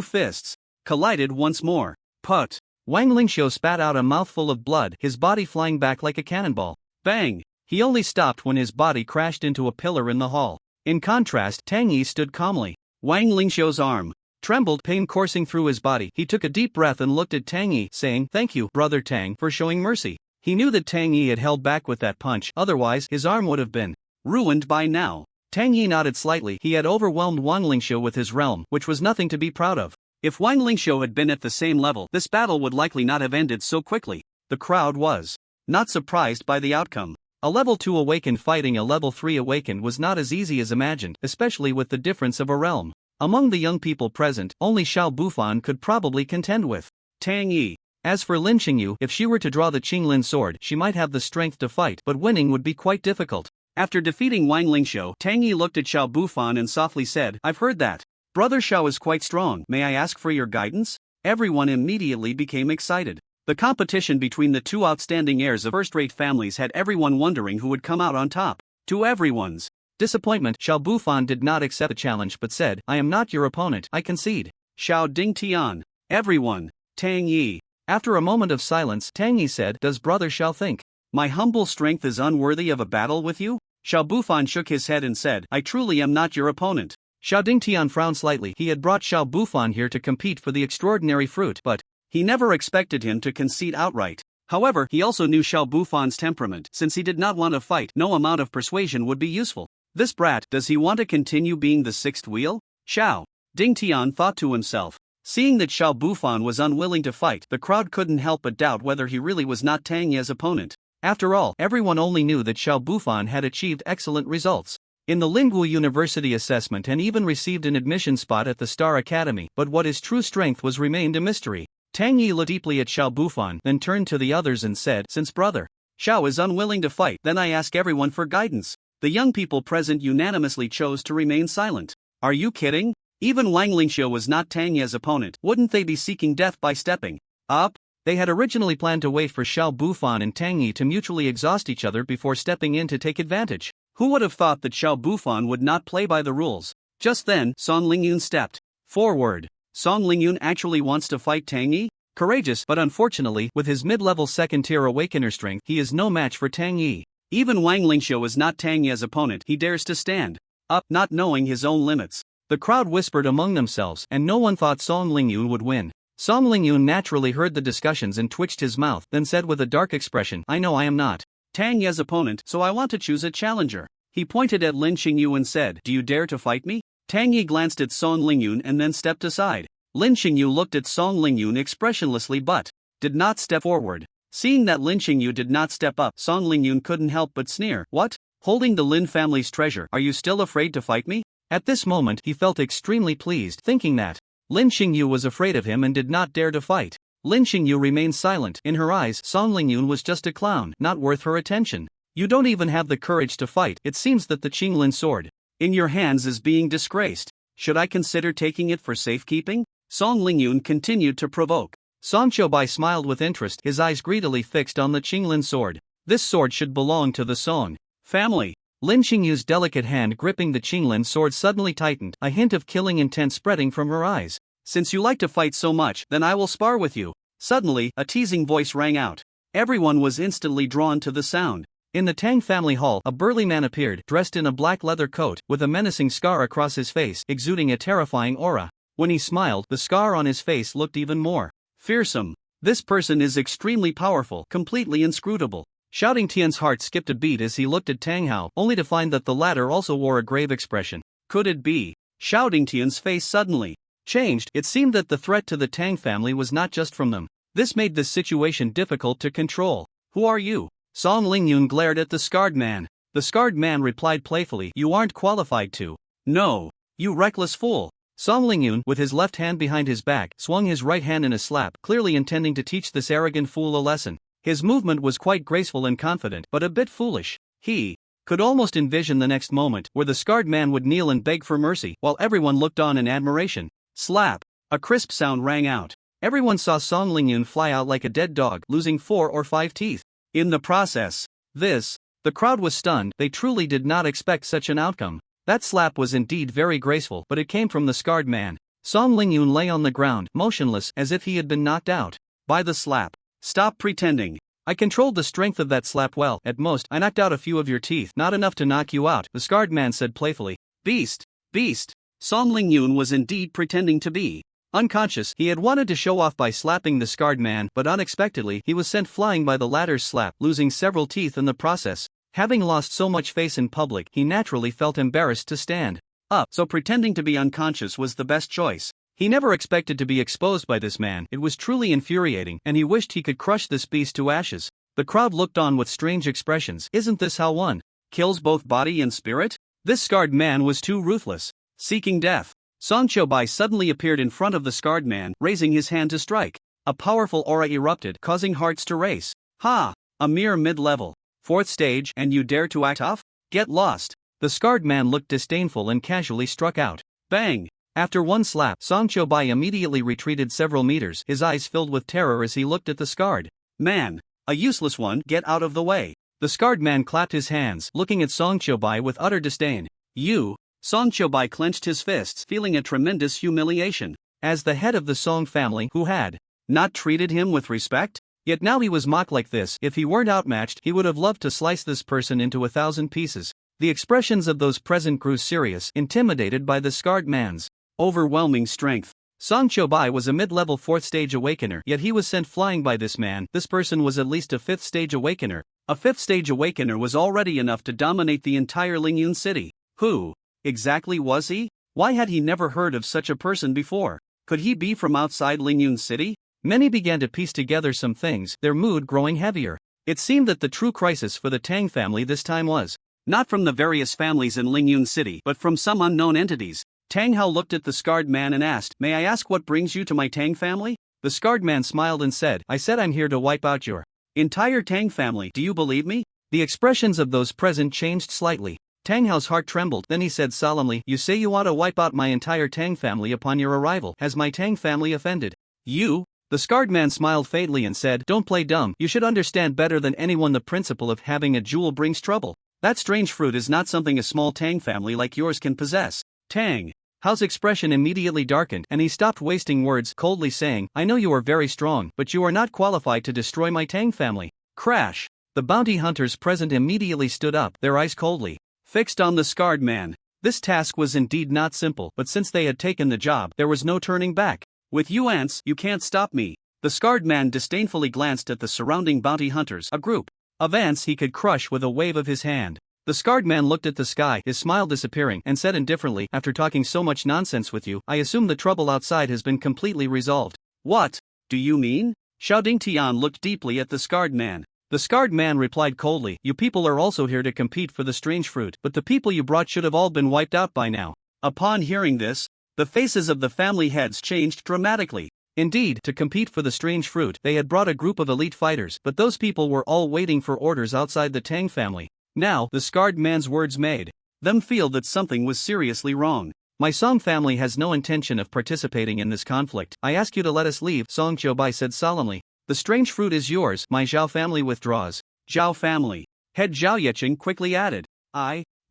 fists collided once more. Put! Wang Lingxiu spat out a mouthful of blood, his body flying back like a cannonball. Bang! He only stopped when his body crashed into a pillar in the hall. In contrast, Tang Yi stood calmly. Wang Lingxiu's arm trembled, pain coursing through his body. He took a deep breath and looked at Tang Yi, saying, Thank you, Brother Tang, for showing mercy. He knew that Tang Yi had held back with that punch, otherwise his arm would have been ruined by now. Tang Yi nodded slightly. He had overwhelmed Wang Lingxiu with his realm, which was nothing to be proud of. If Wang Lingxiu had been at the same level, this battle would likely not have ended so quickly. The crowd was not surprised by the outcome. A level 2 awakened fighting a level 3 awakened was not as easy as imagined, especially with the difference of a realm. Among the young people present, only Xiao Bufan could probably contend with Tang Yi. As for Lin Qingyu, if she were to draw the Qinglin sword, she might have the strength to fight, but winning would be quite difficult. After defeating Wang Lingxiu, Tang Yi looked at Xiao Bufan and softly said, I've heard that Brother Xiao is quite strong. May I ask for your guidance? Everyone immediately became excited. The competition between the two outstanding heirs of first-rate families had everyone wondering who would come out on top. To everyone's disappointment, Xiao Bufan did not accept the challenge but said, I am not your opponent, I concede. Xiao Dingtian. Everyone. Tang Yi. After a moment of silence, Tang Yi said, Does Brother Xiao think my humble strength is unworthy of a battle with you? Xiao Bufan shook his head and said, I truly am not your opponent. Xiao Dingtian frowned slightly. He had brought Xiao Bufan here to compete for the extraordinary fruit, but he never expected him to concede outright. However, he also knew Xiao Bufan's temperament. Since he did not want to fight, no amount of persuasion would be useful. This brat, does he want to continue being the sixth wheel? Xiao Dingtian thought to himself. Seeing that Xiao Bufan was unwilling to fight, the crowd couldn't help but doubt whether he really was not Tang Ye's opponent. After all, everyone only knew that Xiao Bufan had achieved excellent results in the Lingwu University assessment and even received an admission spot at the Star Academy, but what his true strength was remained a mystery. Tang Yi looked deeply at Xiao Bufan, then turned to the others and said, Since Brother Xiao is unwilling to fight, then I ask everyone for guidance. The young people present unanimously chose to remain silent. Are you kidding? Even Wang Lingxiu was not Tang Ye's opponent. Wouldn't they be seeking death by stepping up? They had originally planned to wait for Xiao Bufan and Tang Yi to mutually exhaust each other before stepping in to take advantage. Who would have thought that Xiao Bufan would not play by the rules? Just then, Song Lingyun stepped forward. Song Lingyun actually wants to fight Tang Yi? Courageous, but unfortunately, with his mid-level second-tier awakener strength, he is no match for Tang Yi. Even Wang Lingxiu is not Tang Ye's opponent. He dares to stand up, not knowing his own limits. The crowd whispered among themselves, and no one thought Song Lingyun would win. Song Lingyun naturally heard the discussions and twitched his mouth, then said with a dark expression, I know I am not Tang Ye's opponent, so I want to choose a challenger. He pointed at Lin Qingyu and said, Do you dare to fight me? Tang Yi glanced at Song Lingyun and then stepped aside. Lin Xingyu looked at Song Lingyun expressionlessly but did not step forward. Seeing that Lin Xingyu did not step up, Song Lingyun couldn't help but sneer. What? Holding the Lin family's treasure, are you still afraid to fight me? At this moment he felt extremely pleased, thinking that Lin Xingyu was afraid of him and did not dare to fight. Lin Xingyu remained silent. In her eyes, Song Lingyun was just a clown, not worth her attention. You don't even have the courage to fight. It seems that the Qinglin sword in your hands is being disgraced. Should I consider taking it for safekeeping? Song Lingyun continued to provoke. Song Qiubai smiled with interest, his eyes greedily fixed on the Qinglin sword. This sword should belong to the Song family. Lin Xingyu's delicate hand gripping the Qinglin sword suddenly tightened, a hint of killing intent spreading from her eyes. Since you like to fight so much, then I will spar with you. Suddenly, a teasing voice rang out. Everyone was instantly drawn to the sound. In the Tang family hall, a burly man appeared, dressed in a black leather coat, with a menacing scar across his face, exuding a terrifying aura. When he smiled, the scar on his face looked even more fearsome. This person is extremely powerful, completely inscrutable. Shouting Tian's heart skipped a beat as he looked at Tang Hao, only to find that the latter also wore a grave expression. Could it be? Shouting Tian's face suddenly changed. It seemed that the threat to the Tang family was not just from them. This made this situation difficult to control. Who are you? Song Lingyun glared at the scarred man. The scarred man replied playfully, you aren't qualified to. No. You reckless fool. Song Lingyun, with his left hand behind his back, swung his right hand in a slap, clearly intending to teach this arrogant fool a lesson. His movement was quite graceful and confident, but a bit foolish. He could almost envision the next moment, where the scarred man would kneel and beg for mercy, while everyone looked on in admiration. Slap! A crisp sound rang out. Everyone saw Song Lingyun fly out like a dead dog, losing 4 or 5 teeth. In the process, the crowd was stunned. They truly did not expect such an outcome. That slap was indeed very graceful, but it came from the scarred man. Song Lingyun lay on the ground, motionless, as if he had been knocked out by the slap. Stop pretending. I controlled the strength of that slap well. At most, I knocked out a few of your teeth, not enough to knock you out, the scarred man said playfully. Beast! Beast! Song Lingyun was indeed pretending to be unconscious. He had wanted to show off by slapping the scarred man, but unexpectedly, he was sent flying by the latter's slap, losing several teeth in the process. Having lost so much face in public, he naturally felt embarrassed to stand up, so pretending to be unconscious was the best choice. He never expected to be exposed by this man. It was truly infuriating, and he wished he could crush this beast to ashes. The crowd looked on with strange expressions. Isn't this how one kills both body and spirit? This scarred man was too ruthless. Seeking death. Song Qiubai suddenly appeared in front of the scarred man, raising his hand to strike. A powerful aura erupted, causing hearts to race. Ha! A mere mid-level 4th stage, and you dare to act tough? Get lost. The scarred man looked disdainful and casually struck out. Bang! After one slap, Song Qiubai immediately retreated several meters, his eyes filled with terror as he looked at the scarred man. A useless one, get out of the way. The scarred man clapped his hands, looking at Song Qiubai with utter disdain. You! Song Qiubai clenched his fists, feeling a tremendous humiliation. As the head of the Song family, who had not treated him with respect? Yet now he was mocked like this. If he weren't outmatched, he would have loved to slice this person into 1,000 pieces. The expressions of those present grew serious, intimidated by the scarred man's overwhelming strength. Song Qiubai was a mid-level 4th stage awakener, yet he was sent flying by this man. This person was at least a 5th stage awakener. A 5th stage awakener was already enough to dominate the entire Lingyun city. Who exactly was he? Why had he never heard of such a person before? Could he be from outside Lingyun city? Many began to piece together some things, their mood growing heavier. It seemed that the true crisis for the Tang family this time was not from the various families in Lingyun city, but from some unknown entities. Tang Hao looked at the scarred man and asked, May I ask what brings you to my Tang family? The scarred man smiled and said, I said I'm here to wipe out your entire Tang family. Do you believe me? The expressions of those present changed slightly. Tang Hao's heart trembled. Then he said solemnly, You say you want to wipe out my entire Tang family upon your arrival. Has my Tang family offended you? The scarred man smiled faintly and said, Don't play dumb. You should understand better than anyone the principle of having a jewel brings trouble. That strange fruit is not something a small Tang family like yours can possess. Tang Hao's expression immediately darkened, and he stopped wasting words, coldly saying, I know you are very strong, but you are not qualified to destroy my Tang family. Crash! The bounty hunters present immediately stood up, their eyes coldly fixed on the scarred man. This task was indeed not simple, but since they had taken the job, there was no turning back. With you ants, you can't stop me. The scarred man disdainfully glanced at the surrounding bounty hunters, a group of ants he could crush with a wave of his hand. The scarred man looked at the sky, his smile disappearing, and said indifferently, after talking so much nonsense with you, I assume the trouble outside has been completely resolved. What do you mean? Xiaoding Tian looked deeply at the scarred man. The scarred man replied coldly, you people are also here to compete for the strange fruit, but the people you brought should have all been wiped out by now. Upon hearing this, the faces of the family heads changed dramatically. Indeed, to compete for the strange fruit, they had brought a group of elite fighters, but those people were all waiting for orders outside the Tang family. Now, the scarred man's words made them feel that something was seriously wrong. My Song family has no intention of participating in this conflict. I ask you to let us leave, Song Qiubai said solemnly. The strange fruit is yours. My Zhao family withdraws. Zhao family. Head Zhao Yeqing quickly added.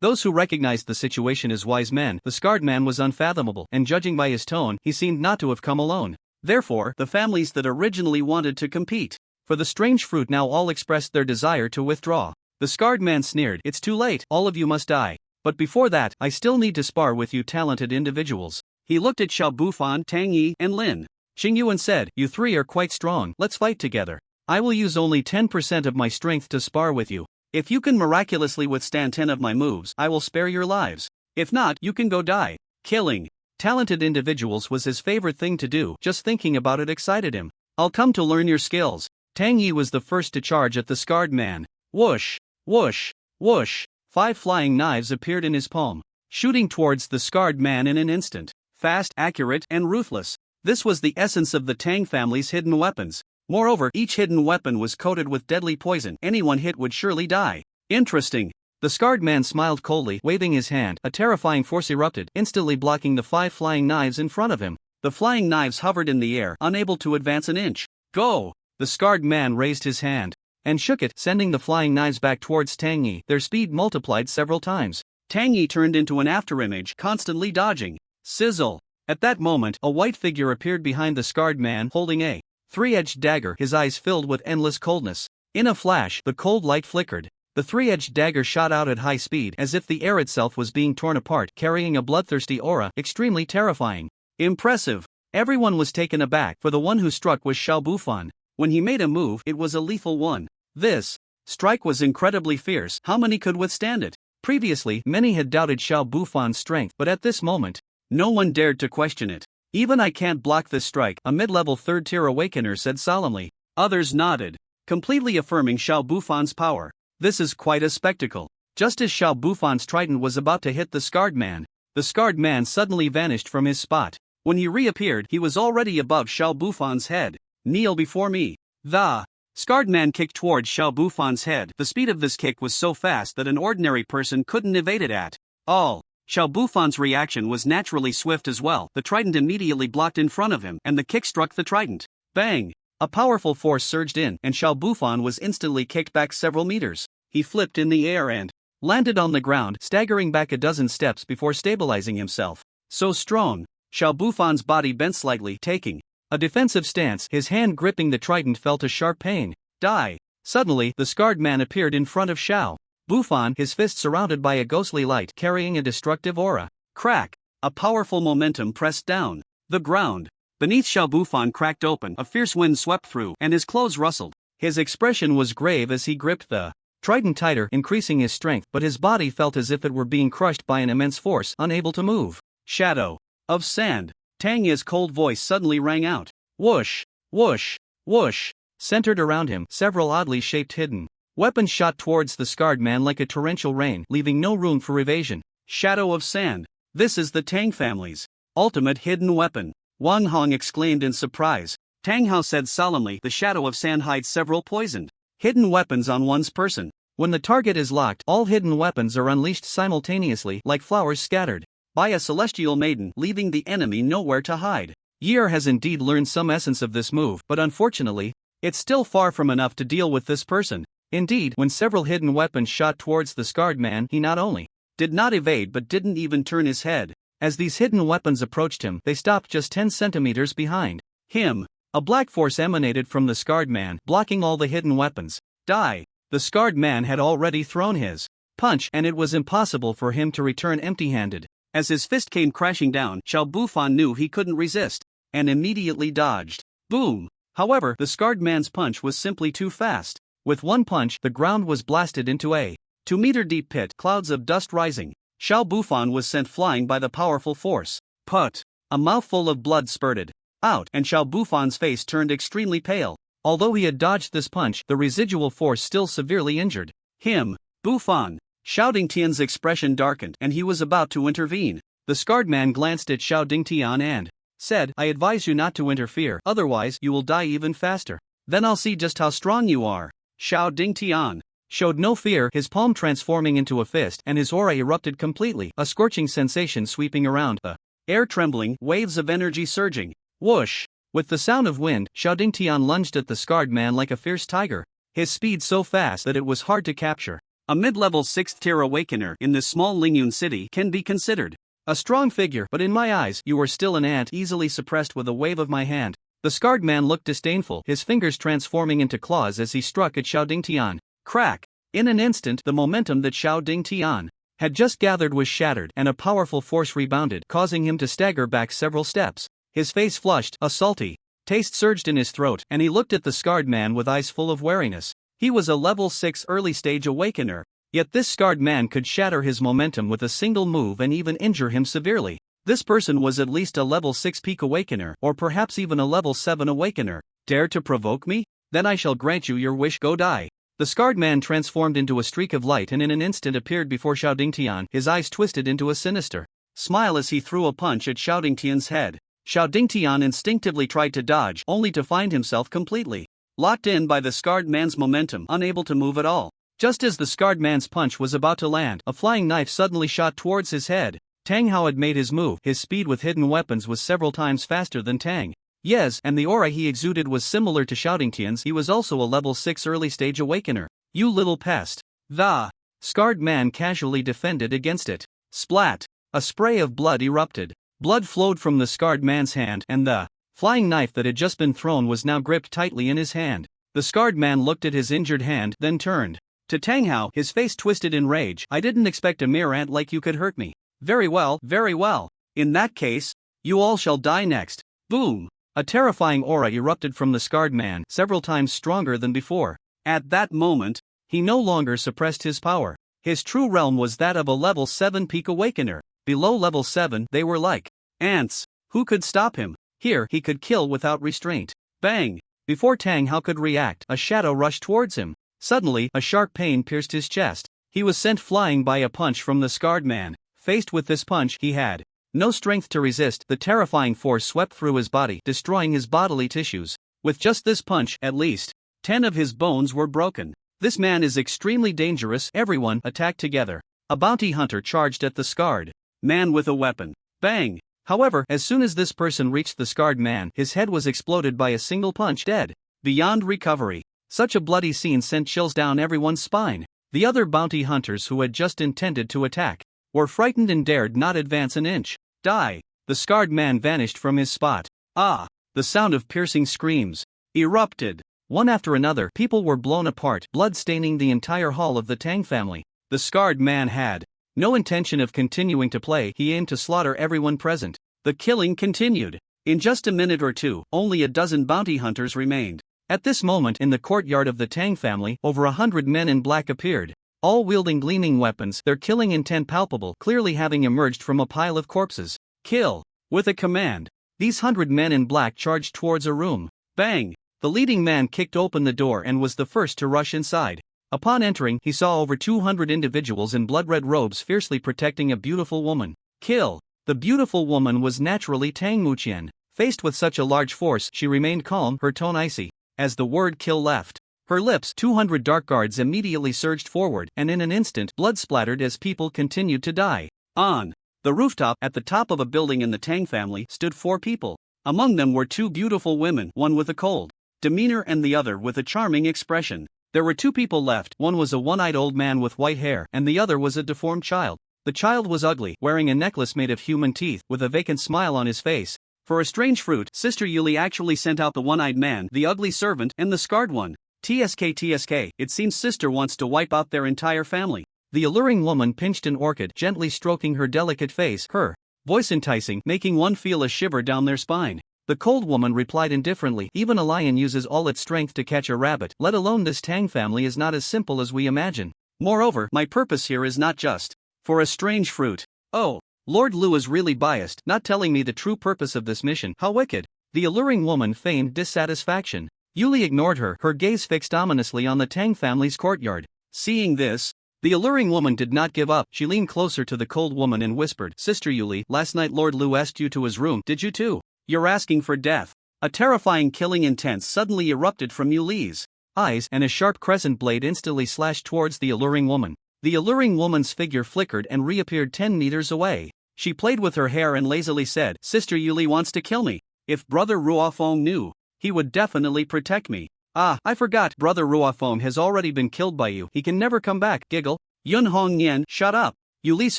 Those who recognized the situation as wise men. The scarred man was unfathomable, and judging by his tone, he seemed not to have come alone. Therefore, the families that originally wanted to compete for the strange fruit now all expressed their desire to withdraw. The scarred man sneered, it's too late, all of you must die. But before that, I still need to spar with you talented individuals. He looked at Xiao Bufan, Tang Yi, and Lin Xingyuan said, you three are quite strong, let's fight together. I will use only 10% of my strength to spar with you. If you can miraculously withstand 10 of my moves, I will spare your lives. If not, you can go die. Killing talented individuals was his favorite thing to do, just thinking about it excited him. I'll come to learn your skills. Tang Yi was the first to charge at the scarred man. Whoosh, whoosh, whoosh. 5 flying knives appeared in his palm, shooting towards the scarred man in an instant. Fast, accurate, and ruthless. This was the essence of the Tang family's hidden weapons. Moreover, each hidden weapon was coated with deadly poison. Anyone hit would surely die. Interesting. The scarred man smiled coldly, waving his hand. A terrifying force erupted, instantly blocking the 5 flying knives in front of him. The flying knives hovered in the air, unable to advance an inch. Go! The scarred man raised his hand and shook it, sending the flying knives back towards Tang Yi. Their speed multiplied several times. Tang Yi turned into an afterimage, constantly dodging. Sizzle! At that moment, a white figure appeared behind the scarred man, holding a 3-edged dagger, his eyes filled with endless coldness. In a flash, the cold light flickered. The 3-edged dagger shot out at high speed, as if the air itself was being torn apart, carrying a bloodthirsty aura, extremely terrifying. Impressive. Everyone was taken aback, for the one who struck was Xiao Bufan. When he made a move, it was a lethal one. This strike was incredibly fierce. How many could withstand it? Previously, many had doubted Xiao Bufan's strength, but at this moment, no one dared to question it. Even I can't block this strike, a mid-level 3rd-tier awakener said solemnly. Others nodded, completely affirming Xiao Bufan's power. This is quite a spectacle. Just as Xiao Bufan's trident was about to hit the scarred man suddenly vanished from his spot. When he reappeared, he was already above Xiao Bufan's head. Kneel before me. The scarred man kicked towards Xiao Bufan's head. The speed of this kick was so fast that an ordinary person couldn't evade it at all. Xiao Bufan's reaction was naturally swift as well. The trident immediately blocked in front of him, and the kick struck the trident. Bang! A powerful force surged in, and Xiao Bufan was instantly kicked back several meters. He flipped in the air and landed on the ground, staggering back a dozen steps before stabilizing himself. So strong, Xiao Bufan's body bent slightly, taking a defensive stance. His hand gripping the trident felt a sharp pain. Die! Suddenly, the scarred man appeared in front of Xiao Bufan, his fist surrounded by a ghostly light carrying a destructive aura. Crack! A powerful momentum pressed down the ground. Beneath Xiao Bufan cracked open, a fierce wind swept through, and his clothes rustled. His expression was grave as he gripped the trident tighter, increasing his strength, but his body felt as if it were being crushed by an immense force, unable to move. Shadow of sand. Tang Yi's cold voice suddenly rang out. Whoosh! Whoosh! Whoosh! Centered around him, several oddly shaped hidden weapons shot towards the scarred man like a torrential rain, leaving no room for evasion. Shadow of sand. This is the Tang family's ultimate hidden weapon. Wang Hong exclaimed in surprise. Tang Hao said solemnly, the shadow of sand hides several poisoned hidden weapons on one's person. When the target is locked, all hidden weapons are unleashed simultaneously, like flowers scattered by a celestial maiden, leaving the enemy nowhere to hide. Year has indeed learned some essence of this move, but unfortunately, it's still far from enough to deal with this person. Indeed, when several hidden weapons shot towards the scarred man, he not only did not evade but didn't even turn his head. As these hidden weapons approached him, they stopped just 10 centimeters behind him. A black force emanated from the scarred man, blocking all the hidden weapons. Die! The scarred man had already thrown his punch, and it was impossible for him to return empty-handed. As his fist came crashing down, Xiao Bufan knew he couldn't resist, and immediately dodged. Boom! However, the scarred man's punch was simply too fast. With one punch, the ground was blasted into a 2-meter-deep pit, clouds of dust rising. Xiao Bufan was sent flying by the powerful force. Put! A mouthful of blood spurted out, and Xiao Bufan's face turned extremely pale. Although he had dodged this punch, the residual force still severely injured him. Bufan! Xiao Dingtian's expression darkened, and he was about to intervene. The scarred man glanced at Xiao Dingtian and said, "I advise you not to interfere, otherwise you will die even faster. Then I'll see just how strong you are." Xiao Dingtian showed no fear, his palm transforming into a fist, and his aura erupted completely, a scorching sensation sweeping around, the air trembling, waves of energy surging. Whoosh! With the sound of wind, Xiao Dingtian lunged at the scarred man like a fierce tiger, his speed so fast that it was hard to capture. A mid-level 6th-tier awakener in this small Lingyun city can be considered a strong figure, but in my eyes, you are still an ant easily suppressed with a wave of my hand. The scarred man looked disdainful, his fingers transforming into claws as he struck at Xiao Dingtian. Crack! In an instant, the momentum that Xiao Dingtian had just gathered was shattered, and a powerful force rebounded, causing him to stagger back several steps. His face flushed, a salty taste surged in his throat, and he looked at the scarred man with eyes full of wariness. He was a level 6 early-stage awakener, yet this scarred man could shatter his momentum with a single move and even injure him severely. This person was at least a level 6 peak awakener, or perhaps even a level 7 awakener. Dare to provoke me? Then I shall grant you your wish, go die. The scarred man transformed into a streak of light and in an instant appeared before Xiao Dingtian, his eyes twisted into a sinister smile as he threw a punch at Xiao Dingtian's head. Xiao Dingtian instinctively tried to dodge, only to find himself completely locked in by the scarred man's momentum, unable to move at all. Just as the scarred man's punch was about to land, a flying knife suddenly shot towards his head. Tang Hao had made his move, his speed with hidden weapons was several times faster than Tang. Yes, and the aura he exuded was similar to Xiao Dingtian's. He was also a level 6 early-stage awakener. You little pest. The scarred man casually defended against it. Splat! A spray of blood erupted. Blood flowed from the scarred man's hand, and the flying knife that had just been thrown was now gripped tightly in his hand. The scarred man looked at his injured hand, then turned to Tang Hao, his face twisted in rage. I didn't expect a mere ant like you could hurt me. Very well, very well. In that case, you all shall die next. Boom! A terrifying aura erupted from the scarred man, several times stronger than before. At that moment, he no longer suppressed his power. His true realm was that of a level 7 peak awakener. Below level 7, they were like ants. Who could stop him? Here, he could kill without restraint. Bang! Before Tang Hao could react, a shadow rushed towards him. Suddenly, a sharp pain pierced his chest. He was sent flying by a punch from the scarred man. Faced with this punch, he had no strength to resist. The terrifying force swept through his body, destroying his bodily tissues. With just this punch, at least 10 of his bones were broken. This man is extremely dangerous. Everyone attacked together. A bounty hunter charged at the scarred man with a weapon. Bang! However, as soon as this person reached the scarred man, his head was exploded by a single punch, dead beyond recovery. Such a bloody scene sent chills down everyone's spine. The other bounty hunters who had just intended to attack were frightened and dared not advance an inch. Die! The scarred man vanished from his spot. Ah! The sound of piercing screams erupted. One after another, people were blown apart, blood staining the entire hall of the Tang family. The scarred man had no intention of continuing to play. He aimed to slaughter everyone present. The killing continued. In just a minute or two, only a dozen bounty hunters remained. At this moment, in the courtyard of the Tang family, over 100 men in black appeared, all wielding gleaming weapons, their killing intent palpable, clearly having emerged from a pile of corpses. Kill! With a command, these 100 men in black charged towards a room. Bang! The leading man kicked open the door and was the first to rush inside. Upon entering, he saw over 200 individuals in blood-red robes fiercely protecting a beautiful woman. Kill! The beautiful woman was naturally Tang Muqian. Faced with such a large force, she remained calm, her tone icy. As the word kill left her lips, 200 dark guards immediately surged forward, and in an instant, blood splattered as people continued to die. On the rooftop, at the top of a building in the Tang family, stood 4 people. Among them were 2 beautiful women, one with a cold demeanor and the other with a charming expression. There were 2 people left, one was a one-eyed old man with white hair, and the other was a deformed child. The child was ugly, wearing a necklace made of human teeth, with a vacant smile on his face. For a strange fruit, Sister Yuli actually sent out the one-eyed man, the ugly servant, and the scarred one. TSK, it seems Sister wants to wipe out their entire family. The alluring woman pinched an orchid, gently stroking her delicate face, her voice enticing, making one feel a shiver down their spine. The cold woman replied indifferently, even a lion uses all its strength to catch a rabbit, let alone this Tang family is not as simple as we imagine. Moreover, my purpose here is not just for a strange fruit. Oh, Lord Lu is really biased, not telling me the true purpose of this mission. How wicked. The alluring woman feigned dissatisfaction. Yuli ignored her, her gaze fixed ominously on the Tang family's courtyard. Seeing this, the alluring woman did not give up. She leaned closer to the cold woman and whispered, Sister Yuli, last night Lord Lu asked you to his room, did you too? You're asking for death. A terrifying killing intent suddenly erupted from Yuli's eyes, and a sharp crescent blade instantly slashed towards the alluring woman. The alluring woman's figure flickered and reappeared 10 meters away. She played with her hair and lazily said, Sister Yuli wants to kill me. If Brother Ruofeng knew, he would definitely protect me. Ah, I forgot, Brother Ruofeng has already been killed by you, he can never come back. Giggle. Yun Hong Nian, shut up. Yuli's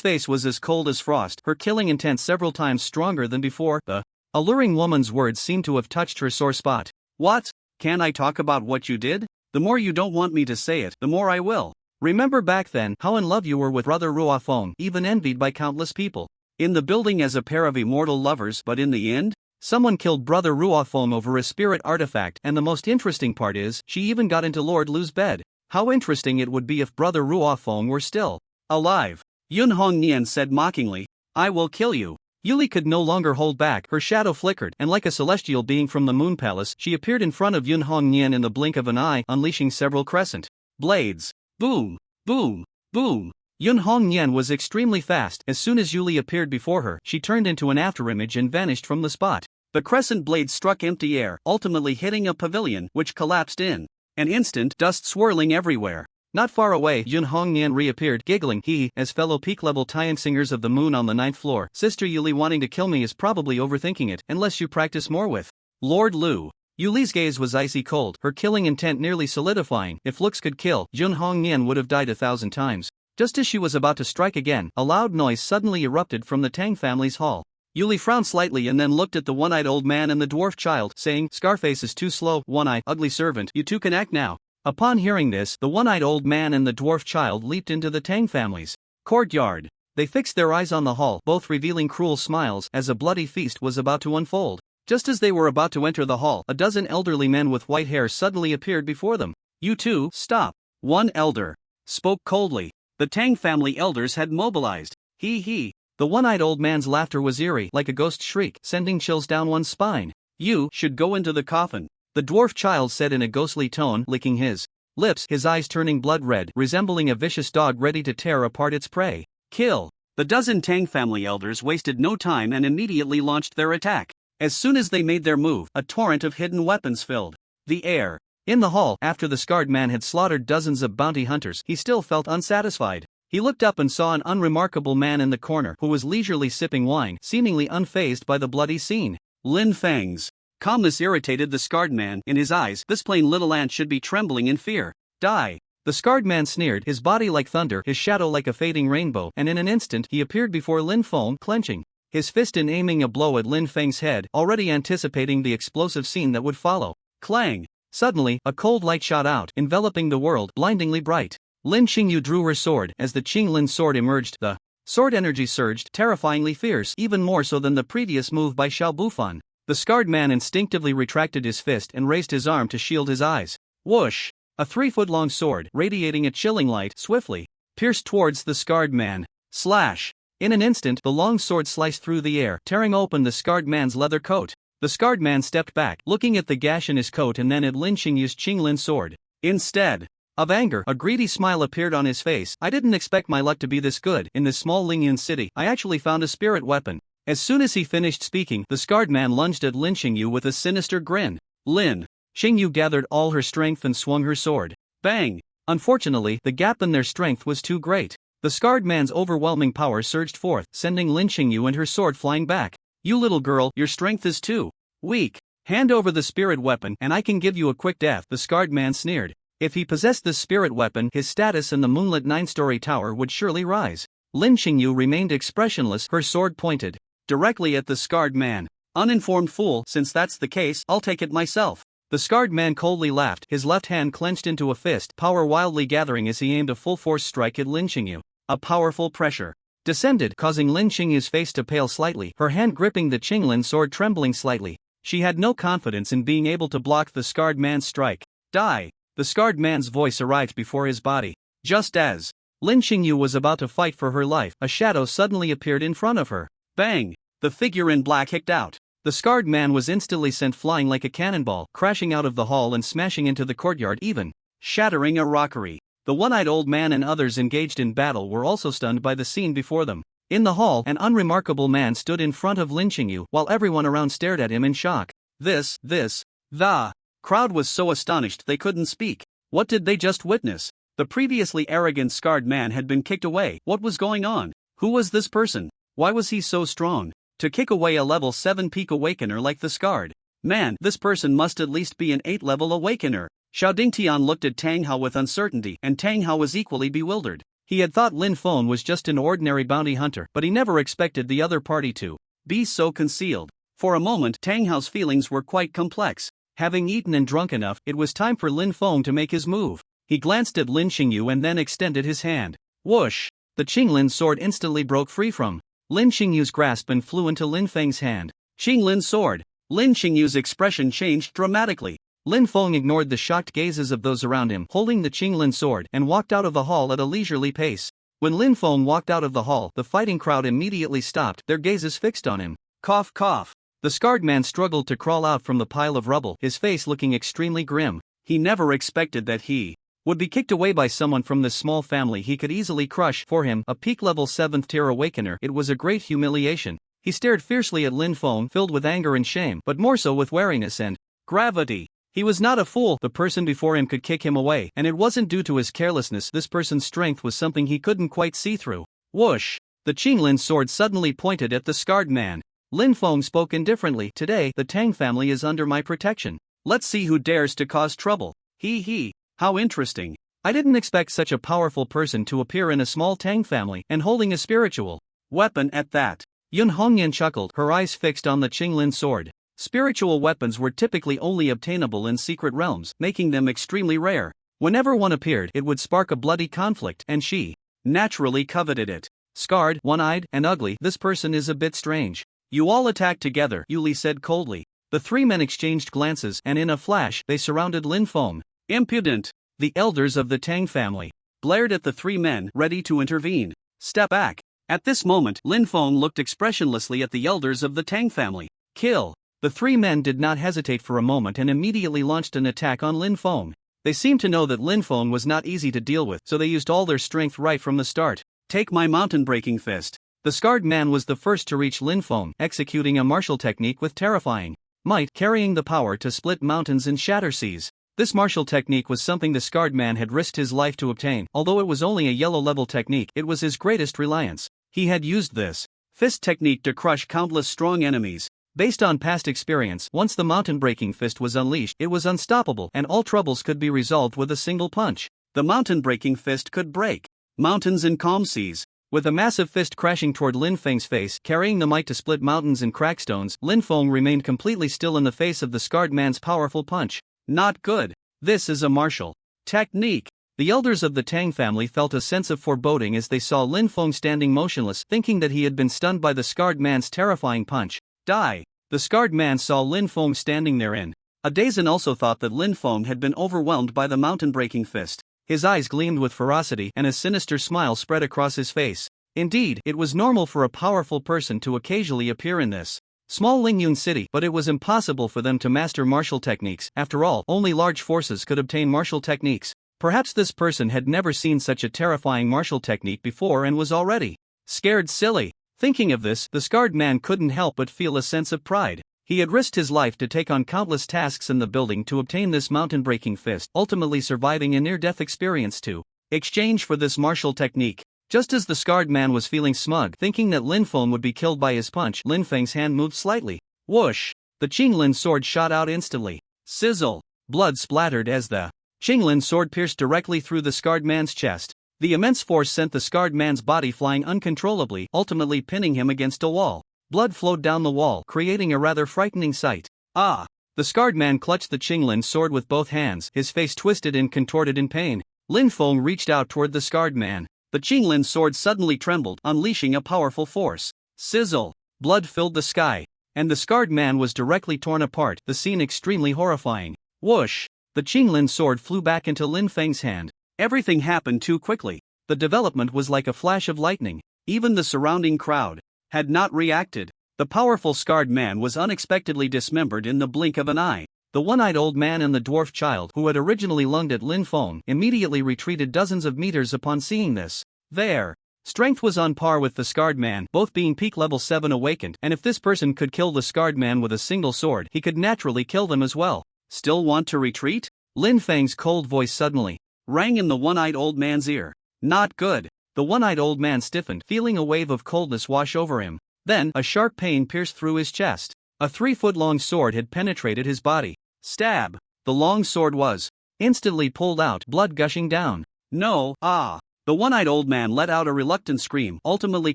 face was as cold as frost, her killing intent several times stronger than before. The alluring woman's words seemed to have touched her sore spot. What? Can I talk about what you did? The more you don't want me to say it, the more I will. Remember back then how in love you were with Brother Ruofeng, even envied by countless people in the building as a pair of immortal lovers, but in the end, someone killed Brother Ruofeng over a spirit artifact, and the most interesting part is, she even got into Lord Lu's bed. How interesting it would be if Brother Ruofeng were still alive. Yun Hong Nian said mockingly, I will kill you. Yuli could no longer hold back, her shadow flickered, and like a celestial being from the Moon Palace, she appeared in front of Yun Hong Nian in the blink of an eye, unleashing several crescent blades. Boom, boom, boom. Yun Hong Nian was extremely fast. As soon as Yuli appeared before her, she turned into an afterimage and vanished from the spot. The crescent blade struck empty air, ultimately hitting a pavilion, which collapsed in an instant, dust swirling everywhere. Not far away, Yun Hong Nian reappeared, giggling, as fellow peak-level Tian singers of the moon on the 9th floor. Sister Yuli wanting to kill me is probably overthinking it, unless you practice more with Lord Lu. Yuli's gaze was icy cold, her killing intent nearly solidifying. If looks could kill, Yun Hong Nian would have died 1,000 times. Just as she was about to strike again, a loud noise suddenly erupted from the Tang family's hall. Yuli frowned slightly and then looked at the one-eyed old man and the dwarf child, saying, Scarface is too slow, one-eyed, ugly servant, you two can act now. Upon hearing this, the one-eyed old man and the dwarf child leaped into the Tang family's courtyard. They fixed their eyes on the hall, both revealing cruel smiles, as a bloody feast was about to unfold. Just as they were about to enter the hall, a dozen elderly men with white hair suddenly appeared before them. You two, stop. One elder spoke coldly. The Tang family elders had mobilized. He. The one-eyed old man's laughter was eerie, like a ghost shriek, sending chills down one's spine. You should go into the coffin. The dwarf child said in a ghostly tone, licking his lips, his eyes turning blood red, resembling a vicious dog ready to tear apart its prey. Kill. The dozen Tang family elders wasted no time and immediately launched their attack. As soon as they made their move, a torrent of hidden weapons filled the air. In the hall, after the scarred man had slaughtered dozens of bounty hunters, he still felt unsatisfied. He looked up and saw an unremarkable man in the corner who was leisurely sipping wine, seemingly unfazed by the bloody scene. Lin Feng's calmness irritated the scarred man. In his eyes, this plain little ant should be trembling in fear. Die. The scarred man sneered, his body like thunder, his shadow like a fading rainbow, and in an instant he appeared before Lin Feng, clenching his fist and aiming a blow at Lin Feng's head, already anticipating the explosive scene that would follow. Clang! Suddenly, a cold light shot out, enveloping the world, blindingly bright. Lin Qingyu drew her sword. As the Qinglin sword emerged, the sword energy surged, terrifyingly fierce, even more so than the previous move by Xiao Bufan. The scarred man instinctively retracted his fist and raised his arm to shield his eyes. Whoosh! A 3-foot-long sword, radiating a chilling light, swiftly pierced towards the scarred man. Slash! In an instant, the long sword sliced through the air, tearing open the scarred man's leather coat. The scarred man stepped back, looking at the gash in his coat and then at Lin Qingyu's Qinglin sword. Instead of anger, a greedy smile appeared on his face. I didn't expect my luck to be this good. In this small Lingyun city, I actually found a spirit weapon. As soon as he finished speaking, the scarred man lunged at Lin Qingyu with a sinister grin. Lin Qingyu gathered all her strength and swung her sword. Bang! Unfortunately, the gap in their strength was too great. The scarred man's overwhelming power surged forth, sending Lin Qingyu and her sword flying back. You little girl, your strength is too weak. Hand over the spirit weapon and I can give you a quick death, the scarred man sneered. If he possessed this spirit weapon, his status in the moonlit 9-story tower would surely rise. Lin Qingyu remained expressionless, her sword pointed directly at the scarred man. Uninformed fool, since that's the case, I'll take it myself. The scarred man coldly laughed, his left hand clenched into a fist, power wildly gathering as he aimed a full-force strike at Lin Qingyu. A powerful pressure descended, causing Lin Qingyu's face to pale slightly, her hand gripping the Qinglin sword trembling slightly. She had no confidence in being able to block the scarred man's strike. Die! The scarred man's voice arrived before his body. Just as Lin Qingyu was about to fight for her life, a shadow suddenly appeared in front of her. Bang! The figure in black kicked out. The scarred man was instantly sent flying like a cannonball, crashing out of the hall and smashing into the courtyard, even shattering a rockery. The one-eyed old man and others engaged in battle were also stunned by the scene before them. In the hall, an unremarkable man stood in front of Lin Qingyu, while everyone around stared at him in shock. The crowd was so astonished they couldn't speak. What did they just witness? The previously arrogant scarred man had been kicked away. What was going on? Who was this person? Why was he so strong? To kick away a level 7 peak awakener like the scarred man, this person must at least be an 8-level awakener. Xiaoding Tian looked at Tang Hao with uncertainty, and Tang Hao was equally bewildered. He had thought Lin Feng was just an ordinary bounty hunter, but he never expected the other party to be so concealed. For a moment, Tang Hao's feelings were quite complex. Having eaten and drunk enough, it was time for Lin Feng to make his move. He glanced at Lin Qingyu and then extended his hand. Whoosh! The Qinglin sword instantly broke free from Lin Qingyu's grasp and flew into Lin Feng's hand. Qinglin's sword! Lin Qingyu's expression changed dramatically. Lin Feng ignored the shocked gazes of those around him, holding the Qinglin sword, and walked out of the hall at a leisurely pace. When Lin Feng walked out of the hall, the fighting crowd immediately stopped, their gazes fixed on him. Cough cough. The scarred man struggled to crawl out from the pile of rubble, his face looking extremely grim. He never expected that he would be kicked away by someone from this small family he could easily crush. For him, a peak level 7th tier awakener, it was a great humiliation. He stared fiercely at Lin Feng, filled with anger and shame, but more so with wariness and gravity. He was not a fool. The person before him could kick him away, and it wasn't due to his carelessness. This person's strength was something he couldn't quite see through. Whoosh! The Qinglin sword suddenly pointed at the scarred man. Lin Feng spoke indifferently. Today, the Tang family is under my protection. Let's see who dares to cause trouble. Hee. How interesting. I didn't expect such a powerful person to appear in a small Tang family, and holding a spiritual weapon at that. Yun Hongyan chuckled, her eyes fixed on the Qinglin sword. Spiritual weapons were typically only obtainable in secret realms, making them extremely rare. Whenever one appeared, it would spark a bloody conflict, and she naturally coveted it. Scarred, one-eyed, and ugly, this person is a bit strange. You all attacked together, Yuli said coldly. The three men exchanged glances, and in a flash, they surrounded Lin Feng. Impudent! The elders of the Tang family blared at the three men, ready to intervene. Step back. At this moment, Lin Feng looked expressionlessly at the elders of the Tang family. Kill! The three men did not hesitate for a moment and immediately launched an attack on Lin Feng. They seemed to know that Lin Feng was not easy to deal with, so they used all their strength right from the start. Take my mountain-breaking fist. The scarred man was the first to reach Lin Feng, executing a martial technique with terrifying might, carrying the power to split mountains and shatter seas. This martial technique was something the scarred man had risked his life to obtain. Although it was only a yellow-level technique, it was his greatest reliance. He had used this fist technique to crush countless strong enemies. Based on past experience, once the mountain-breaking fist was unleashed, it was unstoppable, and all troubles could be resolved with a single punch. The mountain-breaking fist could break mountains and calm seas. With a massive fist crashing toward Lin Feng's face, carrying the might to split mountains and crack stones, Lin Feng remained completely still in the face of the scarred man's powerful punch. Not good. This is a martial technique. The elders of the Tang family felt a sense of foreboding as they saw Lin Feng standing motionless, thinking that he had been stunned by the scarred man's terrifying punch. Die! The scarred man saw Lin Feng standing there in a daze and also thought that Lin Feng had been overwhelmed by the mountain-breaking fist. His eyes gleamed with ferocity and a sinister smile spread across his face. Indeed, it was normal for a powerful person to occasionally appear in this small Lingyun city, but it was impossible for them to master martial techniques. After all, only large forces could obtain martial techniques. Perhaps this person had never seen such a terrifying martial technique before and was already scared silly. Thinking of this, the scarred man couldn't help but feel a sense of pride. He had risked his life to take on countless tasks in the building to obtain this mountain-breaking fist, ultimately surviving a near-death experience to exchange for this martial technique. Just as the scarred man was feeling smug, thinking that Lin Feng would be killed by his punch, Lin Feng's hand moved slightly. Whoosh! The Qinglin sword shot out instantly. Sizzle! Blood splattered as the Qinglin sword pierced directly through the scarred man's chest. The immense force sent the scarred man's body flying uncontrollably, ultimately pinning him against a wall. Blood flowed down the wall, creating a rather frightening sight. Ah! The scarred man clutched the Qinglin sword with both hands, his face twisted and contorted in pain. Lin Feng reached out toward the scarred man. The Qinglin sword suddenly trembled, unleashing a powerful force. Sizzle! Blood filled the sky, and the scarred man was directly torn apart, the scene extremely horrifying. Whoosh! The Qinglin sword flew back into Lin Feng's hand. Everything happened too quickly. The development was like a flash of lightning. Even the surrounding crowd had not reacted. The powerful scarred man was unexpectedly dismembered in the blink of an eye. The one-eyed old man and the dwarf child who had originally lunged at Lin Feng immediately retreated dozens of meters upon seeing this. Their strength was on par with the scarred man, both being peak level 7 awakened, and if this person could kill the scarred man with a single sword, he could naturally kill them as well. Still want to retreat? Lin Feng's cold voice suddenly rang in the one-eyed old man's ear. Not good. The one-eyed old man stiffened, feeling a wave of coldness wash over him. Then, a sharp pain pierced through his chest. A 3-foot-long sword had penetrated his body. Stab! The long sword was instantly pulled out, blood gushing down. No, ah! The one-eyed old man let out a reluctant scream, ultimately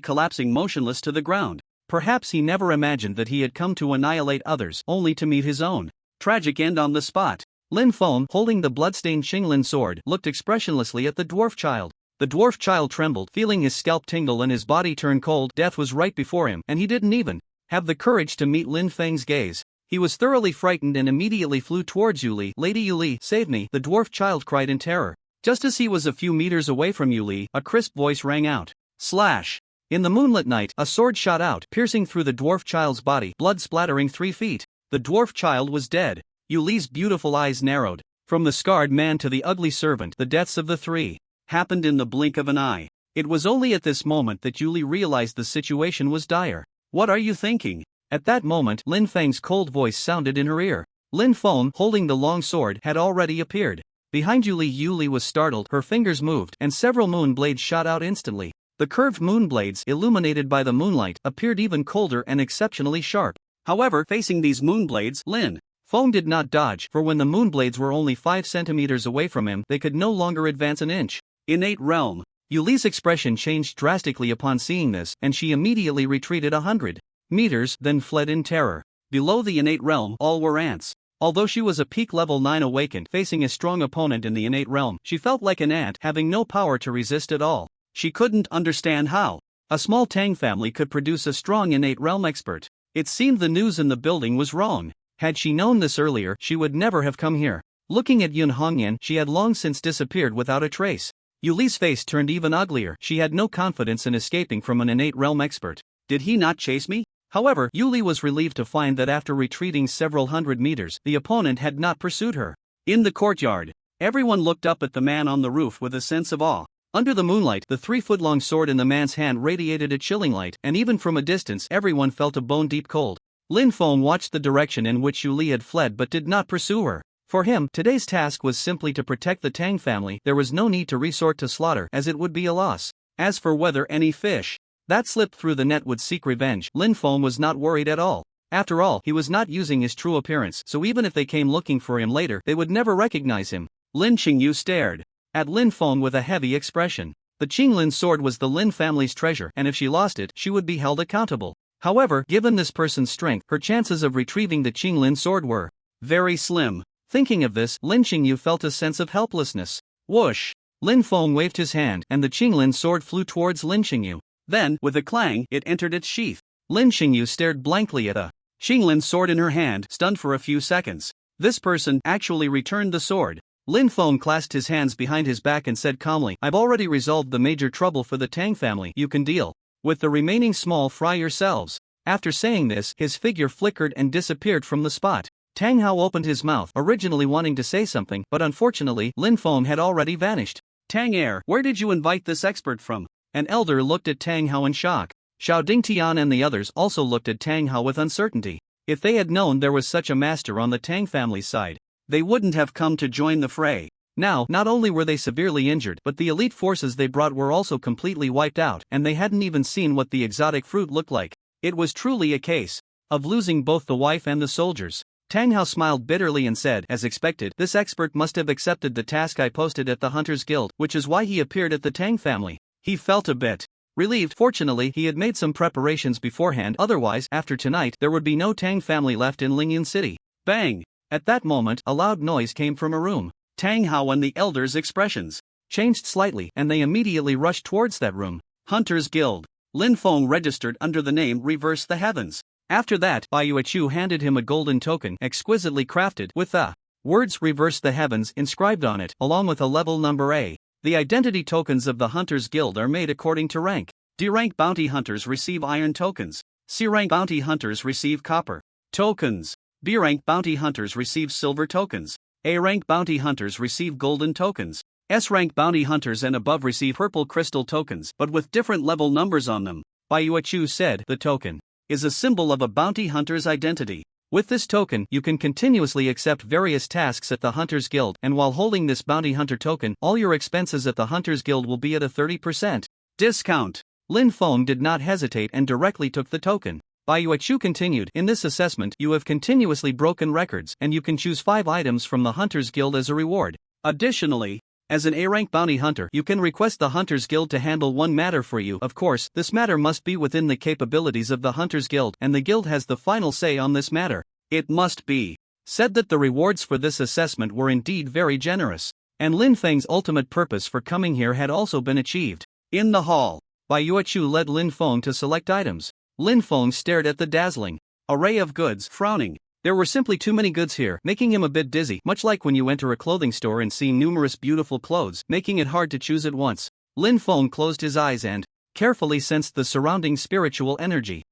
collapsing motionless to the ground. Perhaps he never imagined that he had come to annihilate others, only to meet his own tragic end on the spot. Lin Feng, holding the bloodstained Qinglin sword, looked expressionlessly at the dwarf child. The dwarf child trembled, feeling his scalp tingle and his body turn cold. Death was right before him, and he didn't even have the courage to meet Lin Feng's gaze. He was thoroughly frightened and immediately flew towards Yuli. Lady Yuli, save me, the dwarf child cried in terror. Just as he was a few meters away from Yuli, a crisp voice rang out. Slash! In the moonlit night, a sword shot out, piercing through the dwarf child's body, blood splattering 3 feet. The dwarf child was dead. Yuli's beautiful eyes narrowed. From the scarred man to the ugly servant, the deaths of the three happened in the blink of an eye. It was only at this moment that Yuli realized the situation was dire. What are you thinking? At that moment, Lin Feng's cold voice sounded in her ear. Lin Feng, holding the long sword, had already appeared. Behind Yuli was startled, her fingers moved, and several moon blades shot out instantly. The curved moon blades, illuminated by the moonlight, appeared even colder and exceptionally sharp. However, facing these moon blades, Lin Feng did not dodge, for when the moon blades were only 5 centimeters away from him, they could no longer advance an inch. Innate realm. Yuli's expression changed drastically upon seeing this, and she immediately retreated 100 meters, then fled in terror. Below the innate realm, all were ants. Although she was a peak level 9 awakened, facing a strong opponent in the innate realm, she felt like an ant, having no power to resist at all. She couldn't understand how a small Tang family could produce a strong innate realm expert. It seemed the news in the building was wrong. Had she known this earlier, she would never have come here. Looking at Yun Hongyan, she had long since disappeared without a trace. Yuli's face turned even uglier. She had no confidence in escaping from an innate realm expert. Did he not chase me? However, Yuli was relieved to find that after retreating several hundred meters, the opponent had not pursued her. In the courtyard, everyone looked up at the man on the roof with a sense of awe. Under the moonlight, the 3-foot-long sword in the man's hand radiated a chilling light, and even from a distance, everyone felt a bone-deep cold. Lin Feng watched the direction in which Yuli had fled but did not pursue her. For him, today's task was simply to protect the Tang family. There was no need to resort to slaughter, as it would be a loss. As for whether any fish that slipped through the net would seek revenge, Lin Feng was not worried at all. After all, he was not using his true appearance, so even if they came looking for him later, they would never recognize him. Lin Qingyu stared at Lin Feng with a heavy expression. The Qinglin sword was the Lin family's treasure, and if she lost it, she would be held accountable. However, given this person's strength, her chances of retrieving the Qinglin sword were very slim. Thinking of this, Lin Qingyu felt a sense of helplessness. Whoosh! Lin Feng waved his hand, and the Qinglin sword flew towards Lin Qingyu. Then, with a clang, it entered its sheath. Lin Qingyu stared blankly at a Qinglin sword in her hand, stunned for a few seconds. This person actually returned the sword. Lin Feng clasped his hands behind his back and said calmly, I've already resolved the major trouble for the Tang family. You can deal with the remaining small fry yourselves. After saying this, his figure flickered and disappeared from the spot. Tang Hao opened his mouth, originally wanting to say something, but unfortunately, Lin Feng had already vanished. Tang Air, where did you invite this expert from? An elder looked at Tang Hao in shock. Xiao Tian and the others also looked at Tang Hao with uncertainty. If they had known there was such a master on the Tang family's side, they wouldn't have come to join the fray. Now, not only were they severely injured, but the elite forces they brought were also completely wiped out, and they hadn't even seen what the exotic fruit looked like. It was truly a case of losing both the wife and the soldiers. Tang Hao smiled bitterly and said, as expected, this expert must have accepted the task I posted at the Hunters Guild, which is why he appeared at the Tang family. He felt a bit relieved. Fortunately, he had made some preparations beforehand, otherwise, after tonight, there would be no Tang family left in Lingyun City. Bang! At that moment, a loud noise came from a room. Tang Hao and the elders' expressions changed slightly, and they immediately rushed towards that room. Hunters Guild. Lin Feng registered under the name Reverse the Heavens. After that, Bai Yuechu handed him a golden token exquisitely crafted with the words Reverse the Heavens inscribed on it, along with a level number A. The identity tokens of the Hunters Guild are made according to rank. D-rank bounty hunters receive iron tokens. C-rank bounty hunters receive copper tokens. B-rank bounty hunters receive silver tokens. A-rank bounty hunters receive golden tokens. S-rank bounty hunters and above receive purple crystal tokens, but with different level numbers on them. Bai Yuechu said, the token is a symbol of a bounty hunter's identity. With this token, you can continuously accept various tasks at the Hunters Guild, and while holding this bounty hunter token, all your expenses at the Hunters Guild will be at a 30% discount. Lin Feng did not hesitate and directly took the token. Bai Yuechu continued, in this assessment, you have continuously broken records, and you can choose 5 items from the Hunters Guild as a reward. Additionally, as an A-rank bounty hunter, you can request the Hunters Guild to handle one matter for you. Of course, this matter must be within the capabilities of the Hunters Guild, and the guild has the final say on this matter. It must be said that the rewards for this assessment were indeed very generous, and Lin Feng's ultimate purpose for coming here had also been achieved. In the hall, Bai Yuechu led Lin Feng to select items. Lin Feng stared at the dazzling array of goods, frowning. There were simply too many goods here, making him a bit dizzy, much like when you enter a clothing store and see numerous beautiful clothes, making it hard to choose at once. Lin Feng closed his eyes and carefully sensed the surrounding spiritual energy.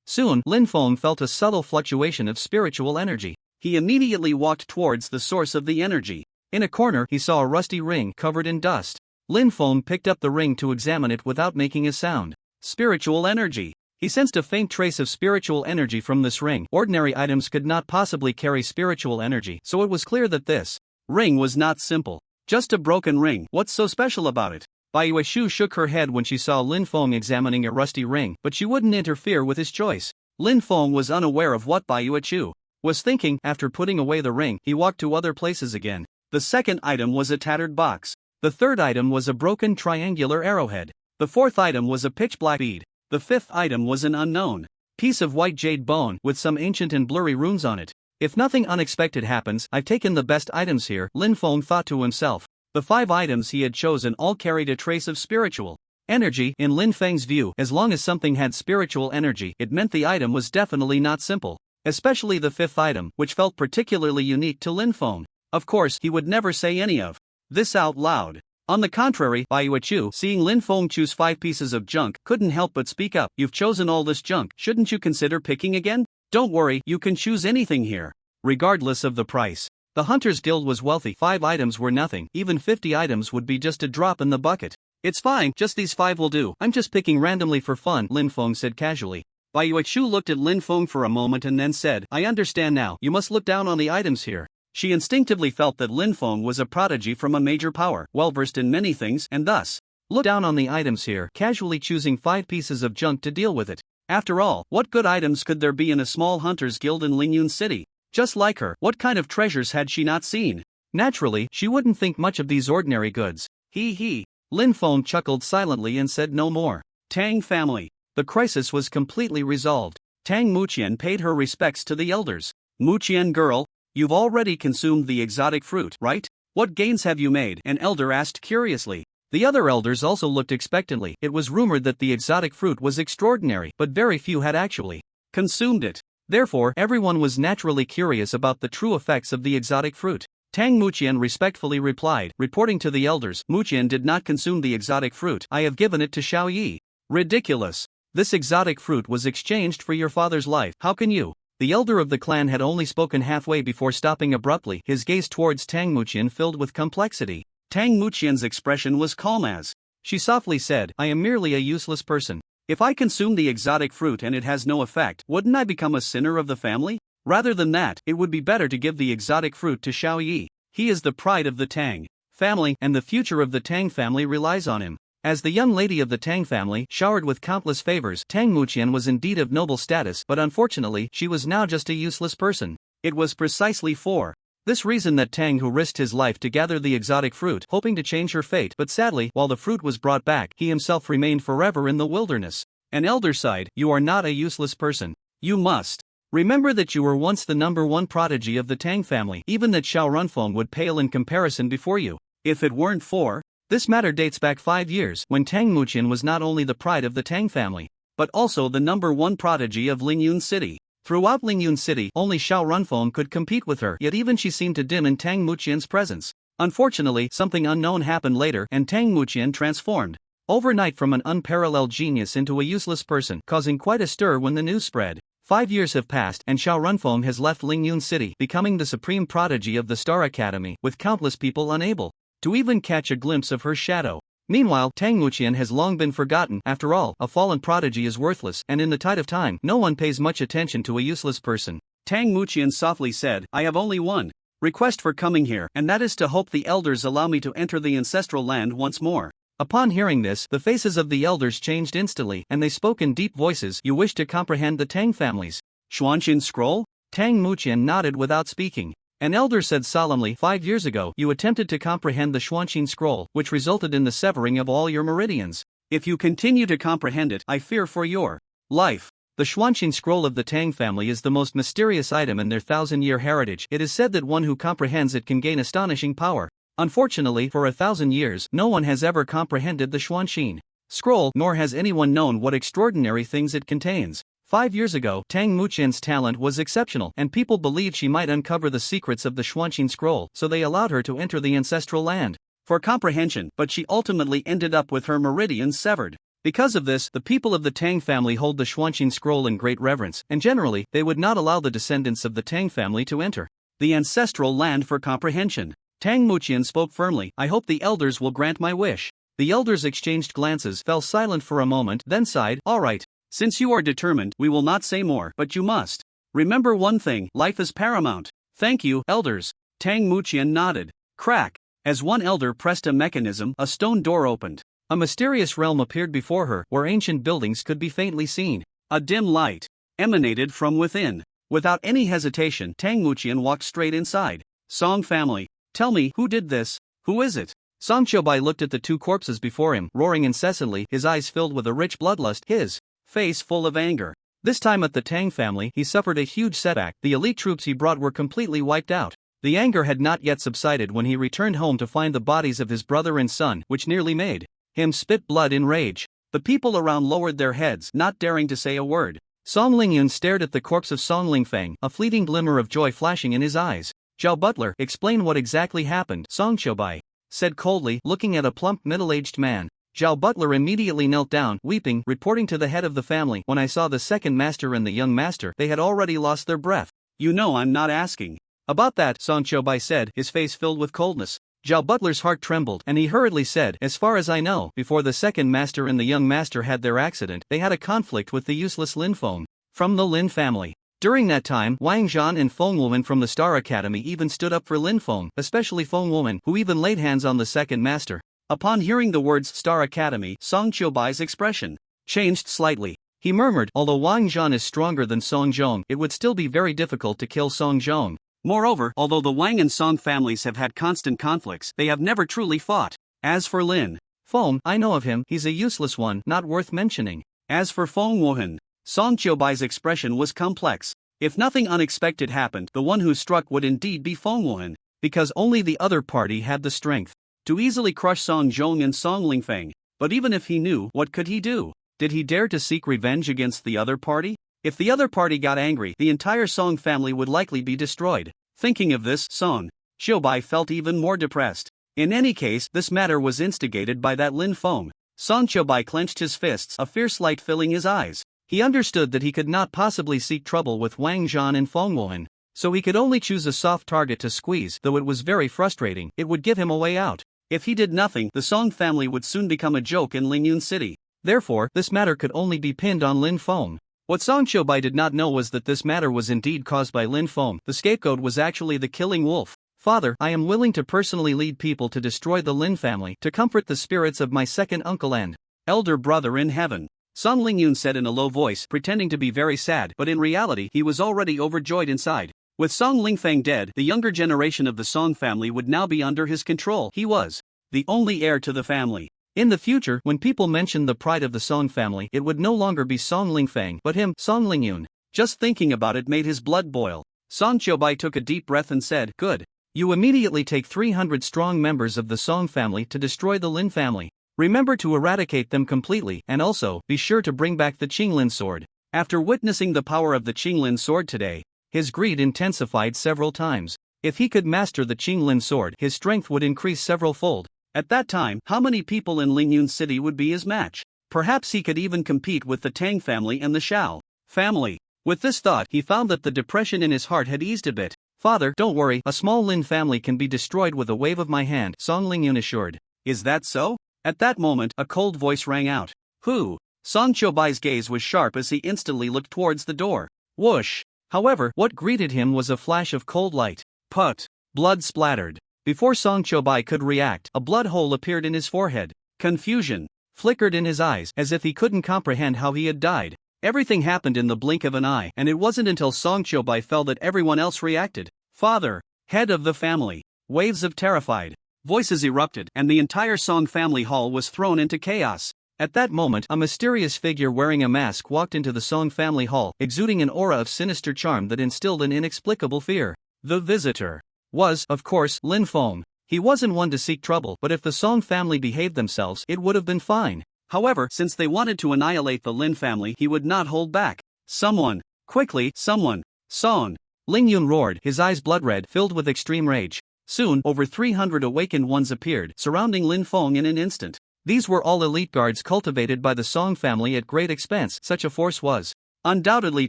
Soon, Lin Feng felt a subtle fluctuation of spiritual energy. He immediately walked towards the source of the energy. In a corner, he saw a rusty ring covered in dust. Lin Feng picked up the ring to examine it without making a sound. Spiritual energy. He sensed a faint trace of spiritual energy from this ring. Ordinary items could not possibly carry spiritual energy, so it was clear that this ring was not simple. Just a broken ring, what's so special about it? Bai Yuechu shook her head when she saw Lin Feng examining a rusty ring, but she wouldn't interfere with his choice. Lin Feng was unaware of what Bai Yuechu was thinking. After putting away the ring, he walked to other places again. The second item was a tattered box. The third item was a broken triangular arrowhead. The fourth item was a pitch-black bead. The fifth item was an unknown piece of white jade bone with some ancient and blurry runes on it. If nothing unexpected happens, I've taken the best items here, Lin Feng thought to himself. The 5 items he had chosen all carried a trace of spiritual energy. In Lin Feng's view, as long as something had spiritual energy, it meant the item was definitely not simple. Especially the 5th item, which felt particularly unique to Lin Feng. Of course, he would never say any of this out loud. On the contrary, Bai Yuechu, seeing Lin Feng choose 5 pieces of junk, couldn't help but speak up. You've chosen all this junk, shouldn't you consider picking again? Don't worry, you can choose anything here, regardless of the price. The Hunters Guild was wealthy. 5 items were nothing, even 50 items would be just a drop in the bucket. It's fine, just these 5 will do. I'm just picking randomly for fun, Lin Feng said casually. Bai Yuechu looked at Lin Feng for a moment and then said, I understand now, you must look down on the items here. She instinctively felt that Lin Feng was a prodigy from a major power, well-versed in many things, and thus look down on the items here, casually choosing 5 pieces of junk to deal with it. After all, what good items could there be in a small Hunters Guild in Lingyun City? Just like her, what kind of treasures had she not seen? Naturally, she wouldn't think much of these ordinary goods. Lin Feng chuckled silently and said no more. Tang family. The crisis was completely resolved. Tang Muqian paid her respects to the elders. Muqian girl, you've already consumed the exotic fruit, right? What gains have you made? An elder asked curiously. The other elders also looked expectantly. It was rumored that the exotic fruit was extraordinary, but very few had actually consumed it. Therefore, everyone was naturally curious about the true effects of the exotic fruit. Tang Muqian respectfully replied, reporting to the elders, Muqian did not consume the exotic fruit. I have given it to Xiao Yi. Ridiculous. This exotic fruit was exchanged for your father's life. How can you? The elder of the clan had only spoken halfway before stopping abruptly, his gaze towards Tang Muqian filled with complexity. Tang Muqian's expression was calm as she softly said, I am merely a useless person. If I consume the exotic fruit and it has no effect, wouldn't I become a sinner of the family? Rather than that, it would be better to give the exotic fruit to Xiao Yi. He is the pride of the Tang family, and the future of the Tang family relies on him. As the young lady of the Tang family, showered with countless favors, Tang Muqian was indeed of noble status, but unfortunately, she was now just a useless person. It was precisely for this reason that Tang who risked his life to gather the exotic fruit, hoping to change her fate, but sadly, while the fruit was brought back, he himself remained forever in the wilderness. An elder sighed, you are not a useless person. You must remember that you were once the #1 prodigy of the Tang family, even that Xiao Runfeng would pale in comparison before you. If it weren't for this matter dates back 5 years, when Tang Muqian was not only the pride of the Tang family, but also the #1 prodigy of Lingyun City. Throughout Lingyun City, only Xiao Runfeng could compete with her, yet even she seemed to dim in Tang Muqian's presence. Unfortunately, something unknown happened later and Tang Muqian transformed overnight from an unparalleled genius into a useless person, causing quite a stir when the news spread. 5 years have passed and Xiao Runfeng has left Lingyun City, becoming the supreme prodigy of the Star Academy, with countless people unable to even catch a glimpse of her shadow. Meanwhile, Tang Muqian has long been forgotten. After all, a fallen prodigy is worthless, and in the tide of time, no one pays much attention to a useless person. Tang Muqian softly said, I have only one request for coming here, and that is to hope the elders allow me to enter the ancestral land once more. Upon hearing this, the faces of the elders changed instantly, and they spoke in deep voices. You wish to comprehend the Tang families Xuanqin scroll? Tang Muqian nodded without speaking. An elder said solemnly, 5 years ago, you attempted to comprehend the Xuanqin scroll, which resulted in the severing of all your meridians. If you continue to comprehend it, I fear for your life. The Xuanqin scroll of the Tang family is the most mysterious item in their 1,000-year heritage. It is said that one who comprehends it can gain astonishing power. Unfortunately, for 1,000 years, no one has ever comprehended the Xuanqin scroll, nor has anyone known what extraordinary things it contains. 5 years ago, Tang Muqian's talent was exceptional, and people believed she might uncover the secrets of the Xuanqin scroll, so they allowed her to enter the ancestral land for comprehension, but she ultimately ended up with her meridians severed. Because of this, the people of the Tang family hold the Xuanqin scroll in great reverence, and generally, they would not allow the descendants of the Tang family to enter the ancestral land for comprehension. Tang Muqian spoke firmly, I hope the elders will grant my wish. The elders exchanged glances, fell silent for a moment, then sighed, all right. Since you are determined, we will not say more, but you must remember one thing, life is paramount. Thank you, elders. Tang Muqian nodded. Crack. As one elder pressed a mechanism, a stone door opened. A mysterious realm appeared before her, where ancient buildings could be faintly seen. A dim light emanated from within. Without any hesitation, Tang Muqian walked straight inside. Song family. Tell me, who did this? Who is it? Song Qiubai looked at the two corpses before him, roaring incessantly, his eyes filled with a rich bloodlust, his face full of anger. This time at the Tang family, he suffered a huge setback. The elite troops he brought were completely wiped out. The anger had not yet subsided when he returned home to find the bodies of his brother and son, which nearly made him spit blood in rage. The people around lowered their heads, not daring to say a word. Song Lingyun stared at the corpse of Song Lingfeng, a fleeting glimmer of joy flashing in his eyes. Zhao Butler, explain what exactly happened, Song Qiubai said coldly, looking at a plump middle-aged man. Zhao Butler immediately knelt down, weeping, reporting to the head of the family, when I saw the second master and the young master, they had already lost their breath. You know I'm not asking about that, Song Qiubai said, his face filled with coldness. Zhao Butler's heart trembled, and he hurriedly said, as far as I know, before the second master and the young master had their accident, they had a conflict with the useless Lin Feng from the Lin family. During that time, Wang Zhan and Feng Woman from the Star Academy even stood up for Lin Feng, especially Feng Woman, who even laid hands on the second master. Upon hearing the words Star Academy, Song Qiubai's expression changed slightly. He murmured, although Wang Zhan is stronger than Song Zhong, it would still be very difficult to kill Song Zhong. Moreover, although the Wang and Song families have had constant conflicts, they have never truly fought. As for Lin Feng, I know of him, he's a useless one, not worth mentioning. As for Feng Wuhan, Song Qiubai's expression was complex. If nothing unexpected happened, the one who struck would indeed be Feng Wuhan, because only the other party had the strength to easily crush Song Zhong and Song Lingfeng. But even if he knew, what could he do? Did he dare to seek revenge against the other party? If the other party got angry, the entire Song family would likely be destroyed. Thinking of this, Song Qiubai felt even more depressed. In any case, this matter was instigated by that Lin Feng. Song Qiubai clenched his fists, a fierce light filling his eyes. He understood that he could not possibly seek trouble with Wang Zhan and Feng Wuhan, so he could only choose a soft target to squeeze. Though it was very frustrating, it would give him a way out. If he did nothing, the Song family would soon become a joke in Lingyun City. Therefore, this matter could only be pinned on Lin Feng. What Song Qiubai did not know was that this matter was indeed caused by Lin Feng. The scapegoat was actually the killing wolf. Father, I am willing to personally lead people to destroy the Lin family, to comfort the spirits of my second uncle and elder brother in heaven. Song Lingyun said in a low voice, pretending to be very sad, but in reality he was already overjoyed inside. With Song Lingfeng dead, the younger generation of the Song family would now be under his control. He was the only heir to the family. In the future, when people mentioned the pride of the Song family, it would no longer be Song Lingfeng, but him, Song Lingyun. Just thinking about it made his blood boil. Song Qiubai took a deep breath and said, good. You immediately take 300 strong members of the Song family to destroy the Lin family. Remember to eradicate them completely, and also, be sure to bring back the Qinglin sword. After witnessing the power of the Qinglin sword today, his greed intensified several times. If he could master the Qinglin sword, his strength would increase several-fold. At that time, how many people in Lingyun City would be his match? Perhaps he could even compete with the Tang family and the Shao family. With this thought, he found that the depression in his heart had eased a bit. Father, don't worry, a small Lin family can be destroyed with a wave of my hand, Song Lingyun assured. Is that so? At that moment, a cold voice rang out. Who? Song Chobai's gaze was sharp as he instantly looked towards the door. Whoosh! However, what greeted him was a flash of cold light. Put! Blood splattered. Before Song Chobai could react, a blood hole appeared in his forehead. Confusion flickered in his eyes, as if he couldn't comprehend how he had died. Everything happened in the blink of an eye, and it wasn't until Song Chobai fell that everyone else reacted. Father! Head of the family! Waves of terrified voices erupted, and the entire Song family hall was thrown into chaos. At that moment, a mysterious figure wearing a mask walked into the Song family hall, exuding an aura of sinister charm that instilled an inexplicable fear. The visitor was, of course, Lin Feng. He wasn't one to seek trouble, but if the Song family behaved themselves, it would have been fine. However, since they wanted to annihilate the Lin family, he would not hold back. Someone! Quickly, someone! Song! Lingyun roared, his eyes blood-red, filled with extreme rage. Soon, over 300 awakened ones appeared, surrounding Lin Feng in an instant. These were all elite guards cultivated by the Song family at great expense. Such a force was undoubtedly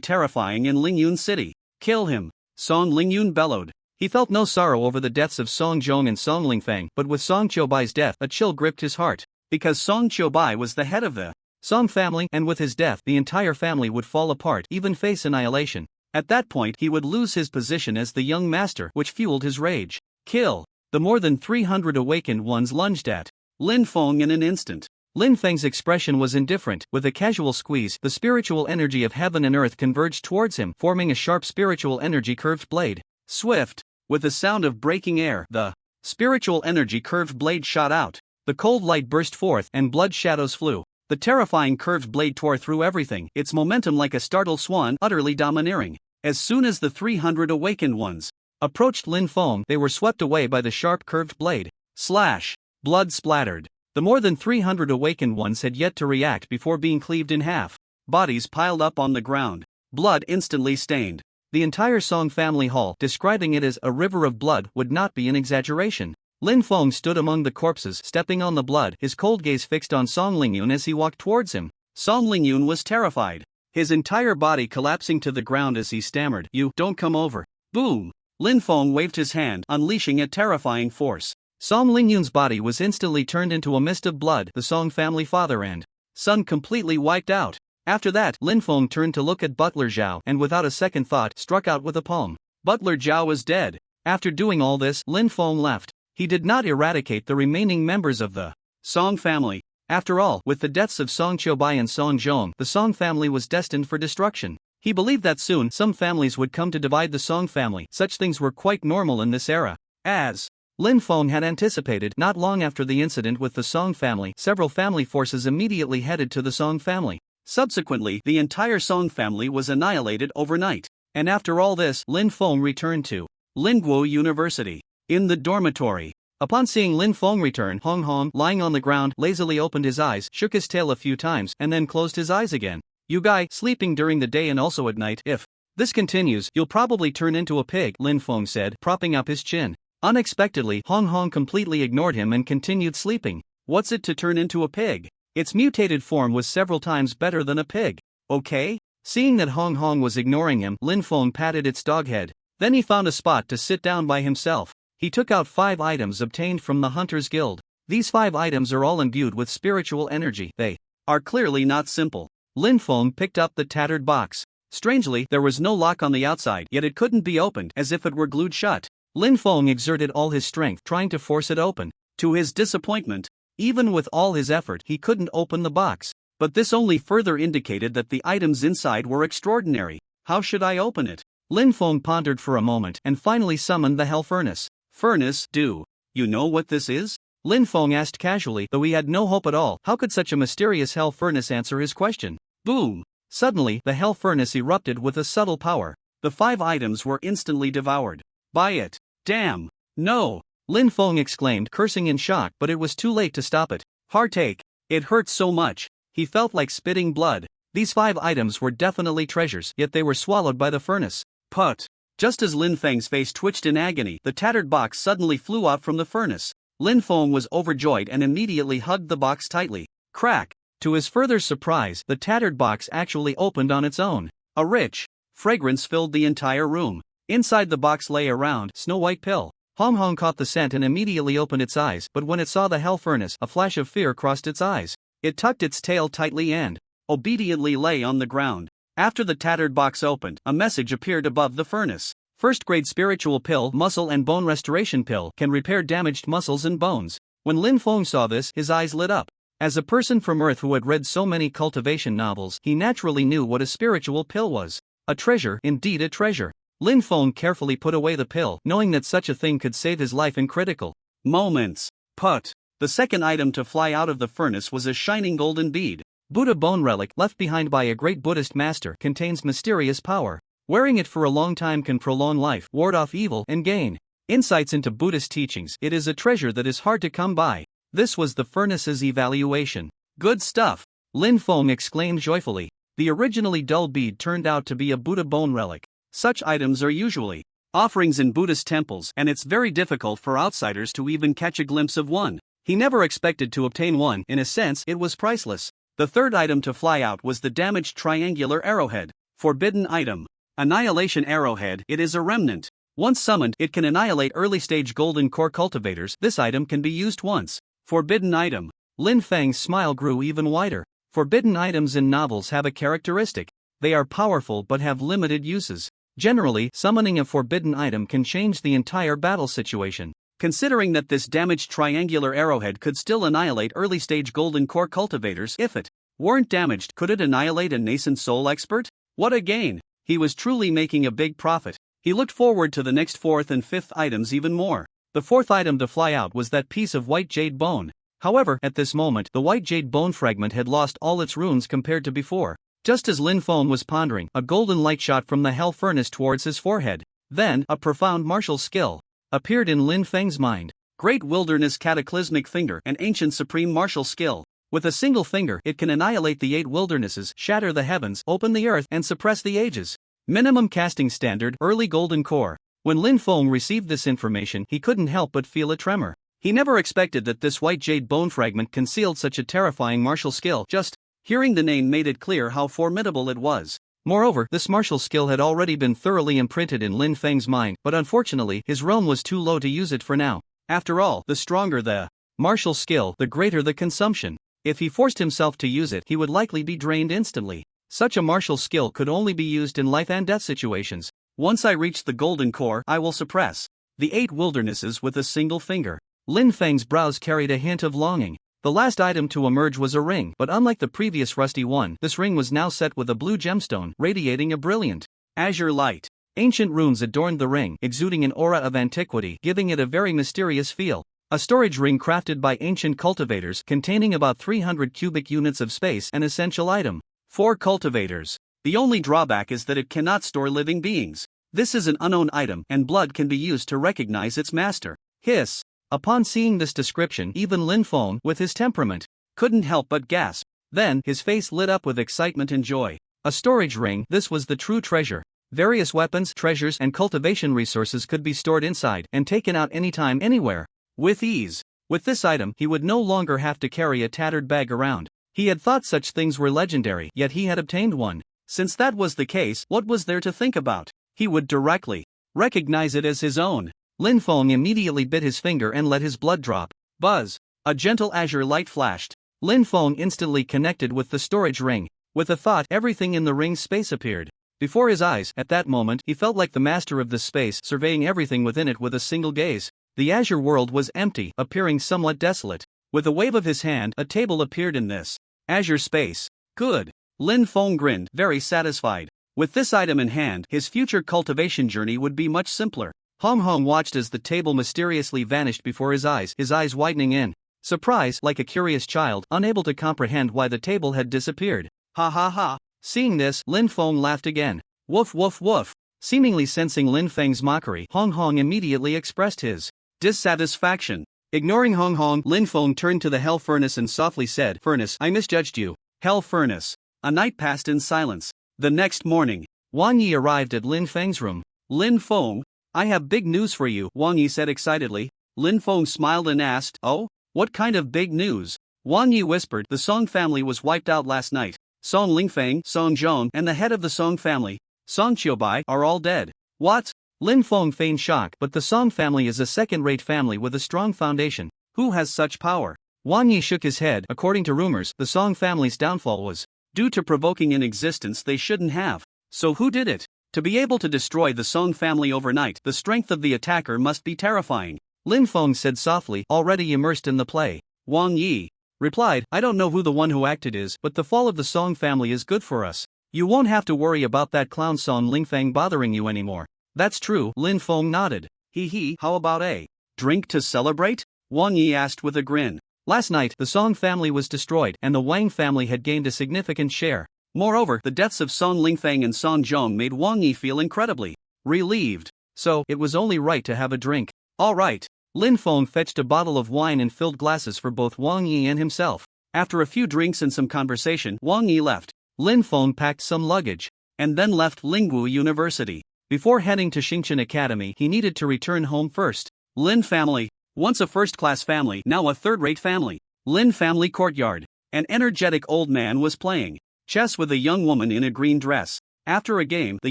terrifying in Lingyun City. Kill him! Song Lingyun bellowed. He felt no sorrow over the deaths of Song Zhong and Song Lingfeng, but with Song Chobai's death, a chill gripped his heart. Because Song Chobai was the head of the Song family, and with his death, the entire family would fall apart, even face annihilation. At that point, he would lose his position as the young master, which fueled his rage. Kill! The more than 300 awakened ones lunged at Lin Feng in an instant. Lin Feng's expression was indifferent. With a casual squeeze, the spiritual energy of heaven and earth converged towards him, forming a sharp spiritual energy curved blade. Swift! With the sound of breaking air, the spiritual energy curved blade shot out. The cold light burst forth, and blood shadows flew. The terrifying curved blade tore through everything, its momentum like a startled swan, utterly domineering. As soon as the 300 awakened ones approached Lin Feng, they were swept away by the sharp curved blade. Slash! Blood splattered. The more than 300 awakened ones had yet to react before being cleaved in half. Bodies piled up on the ground. Blood instantly stained the entire Song family hall. Describing it as a river of blood would not be an exaggeration. Lin Feng stood among the corpses, stepping on the blood, his cold gaze fixed on Song Lingyun as he walked towards him. Song Lingyun was terrified, his entire body collapsing to the ground as he stammered, "You don't come over." Boom! Lin Feng waved his hand, unleashing a terrifying force. Song Lingyun's body was instantly turned into a mist of blood, the Song family father and son completely wiped out. After that, Lin Feng turned to look at Butler Zhao and without a second thought, struck out with a palm. Butler Zhao was dead. After doing all this, Lin Feng left. He did not eradicate the remaining members of the Song family. After all, with the deaths of Song Chobai and Song Zhong, the Song family was destined for destruction. He believed that soon, some families would come to divide the Song family. Such things were quite normal in this era. As Lin Feng had anticipated, not long after the incident with the Song family, several family forces immediately headed to the Song family. Subsequently, the entire Song family was annihilated overnight. And after all this, Lin Feng returned to Lingguo University. In the dormitory. Upon seeing Lin Feng return, Hong Hong, lying on the ground, lazily opened his eyes, shook his tail a few times, and then closed his eyes again. "You guy, sleeping during the day and also at night. If this continues, you'll probably turn into a pig," Lin Feng said, propping up his chin. Unexpectedly, Hong Hong completely ignored him and continued sleeping. "What's it to turn into a pig? Its mutated form was several times better than a pig." "Okay." Seeing that Hong Hong was ignoring him, Lin Feng patted its dog head. Then he found a spot to sit down by himself. He took out 5 items obtained from the Hunters Guild. These 5 items are all imbued with spiritual energy. They are clearly not simple. Lin Feng picked up the tattered box. Strangely, there was no lock on the outside, yet it couldn't be opened, as if it were glued shut. Lin Feng exerted all his strength trying to force it open. To his disappointment, even with all his effort, he couldn't open the box. But this only further indicated that the items inside were extraordinary. How should I open it? Lin Feng pondered for a moment and finally summoned the Hell Furnace. Furnace, do you know what this is? Lin Feng asked casually, though he had no hope at all. How could such a mysterious Hell Furnace answer his question? Boom! Suddenly, the Hell Furnace erupted with a subtle power. The 5 items were instantly devoured by it. Damn! No! Lin Feng exclaimed, cursing in shock, but it was too late to stop it. Heartache! It hurt so much. He felt like spitting blood. These 5 items were definitely treasures, yet they were swallowed by the furnace. Put! Just as Lin Feng's face twitched in agony, the tattered box suddenly flew out from the furnace. Lin Feng was overjoyed and immediately hugged the box tightly. Crack! To his further surprise, the tattered box actually opened on its own. A rich fragrance filled the entire room. Inside the box lay a round, snow-white pill. Hong Hong caught the scent and immediately opened its eyes, but when it saw the hell furnace, a flash of fear crossed its eyes. It tucked its tail tightly and obediently lay on the ground. After the tattered box opened, a message appeared above the furnace. First-grade spiritual pill, muscle and bone restoration pill, can repair damaged muscles and bones. When Lin Feng saw this, his eyes lit up. As a person from Earth who had read so many cultivation novels, he naturally knew what a spiritual pill was. A treasure, indeed a treasure. Lin Feng carefully put away the pill, knowing that such a thing could save his life in critical moments. Put. The second item to fly out of the furnace was a shining golden bead. Buddha bone relic left behind by a great Buddhist master contains mysterious power. Wearing it for a long time can prolong life, ward off evil, and gain insights into Buddhist teachings. It is a treasure that is hard to come by. This was the furnace's evaluation. Good stuff! Lin Feng exclaimed joyfully. The originally dull bead turned out to be a Buddha bone relic. Such items are usually offerings in Buddhist temples, and it's very difficult for outsiders to even catch a glimpse of one. He never expected to obtain one. In a sense, it was priceless. The third item to fly out was the damaged triangular arrowhead. Forbidden item. Annihilation arrowhead. It is a remnant. Once summoned, it can annihilate early-stage golden core cultivators. This item can be used once. Forbidden item. Lin Feng's smile grew even wider. Forbidden items in novels have a characteristic. They are powerful but have limited uses. Generally, summoning a forbidden item can change the entire battle situation. Considering that this damaged triangular arrowhead could still annihilate early-stage golden core cultivators, if it weren't damaged, could it annihilate a nascent soul expert? What a gain! He was truly making a big profit. He looked forward to the next fourth and fifth items even more. The fourth item to fly out was that piece of white jade bone. However, at this moment, the white jade bone fragment had lost all its runes compared to before. Just as Lin Feng was pondering, a golden light shot from the hell furnace towards his forehead. Then, a profound martial skill appeared in Lin Feng's mind. Great Wilderness Cataclysmic Finger, an ancient supreme martial skill. With a single finger, it can annihilate the 8 wildernesses, shatter the heavens, open the earth, and suppress the ages. Minimum casting standard, early golden core. When Lin Feng received this information, he couldn't help but feel a tremor. He never expected that this white jade bone fragment concealed such a terrifying martial skill. Just hearing the name made it clear how formidable it was. Moreover, this martial skill had already been thoroughly imprinted in Lin Feng's mind, but unfortunately, his realm was too low to use it for now. After all, the stronger the martial skill, the greater the consumption. If he forced himself to use it, he would likely be drained instantly. Such a martial skill could only be used in life and death situations. Once I reach the golden core, I will suppress the 8 wildernesses with a single finger. Lin Feng's brows carried a hint of longing. The last item to emerge was a ring, but unlike the previous rusty one, this ring was now set with a blue gemstone, radiating a brilliant azure light. Ancient runes adorned the ring, exuding an aura of antiquity, giving it a very mysterious feel. A storage ring crafted by ancient cultivators, containing about 300 cubic units of space, an essential item for cultivators. The only drawback is that it cannot store living beings. This is an unknown item, and blood can be used to recognize its master. Hiss. Upon seeing this description, even Lin Feng, with his temperament, couldn't help but gasp. Then, his face lit up with excitement and joy. A storage ring, this was the true treasure. Various weapons, treasures, and cultivation resources could be stored inside and taken out anytime, anywhere, with ease. With this item, he would no longer have to carry a tattered bag around. He had thought such things were legendary, yet he had obtained one. Since that was the case, what was there to think about? He would directly recognize it as his own. Lin Feng immediately bit his finger and let his blood drop. Buzz! A gentle azure light flashed. Lin Feng instantly connected with the storage ring. With a thought, everything in the ring's space appeared before his eyes. At that moment, he felt like the master of this space, surveying everything within it with a single gaze. The azure world was empty, appearing somewhat desolate. With a wave of his hand, a table appeared in this azure space. Good. Lin Feng grinned, very satisfied. With this item in hand, his future cultivation journey would be much simpler. Hong Hong watched as the table mysteriously vanished before his eyes widening in surprise, like a curious child, unable to comprehend why the table had disappeared. Ha ha ha. Seeing this, Lin Feng laughed again. Woof woof woof. Seemingly sensing Lin Feng's mockery, Hong Hong immediately expressed his dissatisfaction. Ignoring Hong Hong, Lin Feng turned to the hell furnace and softly said, "Furnace, I misjudged you." Hell furnace. A night passed in silence. The next morning, Wang Yi arrived at Lin Feng's room. Lin Feng, I have big news for you, Wang Yi said excitedly. Lin Feng smiled and asked, oh, what kind of big news? Wang Yi whispered, the Song family was wiped out last night. Song Lingfeng, Song Zhong, and the head of the Song family, Song Qiubai, are all dead. What? Lin Feng feigned shock, but the Song family is a second-rate family with a strong foundation. Who has such power? Wang Yi shook his head. According to rumors, the Song family's downfall was due to provoking an existence they shouldn't have. So who did it? To be able to destroy the Song family overnight, the strength of the attacker must be terrifying. Lin Feng said softly, already immersed in the play. Wang Yi replied, I don't know who the one who acted is, but the fall of the Song family is good for us. You won't have to worry about that clown Song Lingfeng bothering you anymore. That's true, Lin Feng nodded. Hee, how about a drink to celebrate? Wang Yi asked with a grin. Last night, the Song family was destroyed, and the Wang family had gained a significant share. Moreover, the deaths of Song Lingfeng and Song Zhong made Wang Yi feel incredibly relieved. So, it was only right to have a drink. All right. Lin Feng fetched a bottle of wine and filled glasses for both Wang Yi and himself. After a few drinks and some conversation, Wang Yi left. Lin Feng packed some luggage, and then left Lingwu University. Before heading to Xingchen Academy, he needed to return home first. Lin family, once a first-class family, now a third-rate family. Lin family courtyard. An energetic old man was playing chess with a young woman in a green dress. After a game, the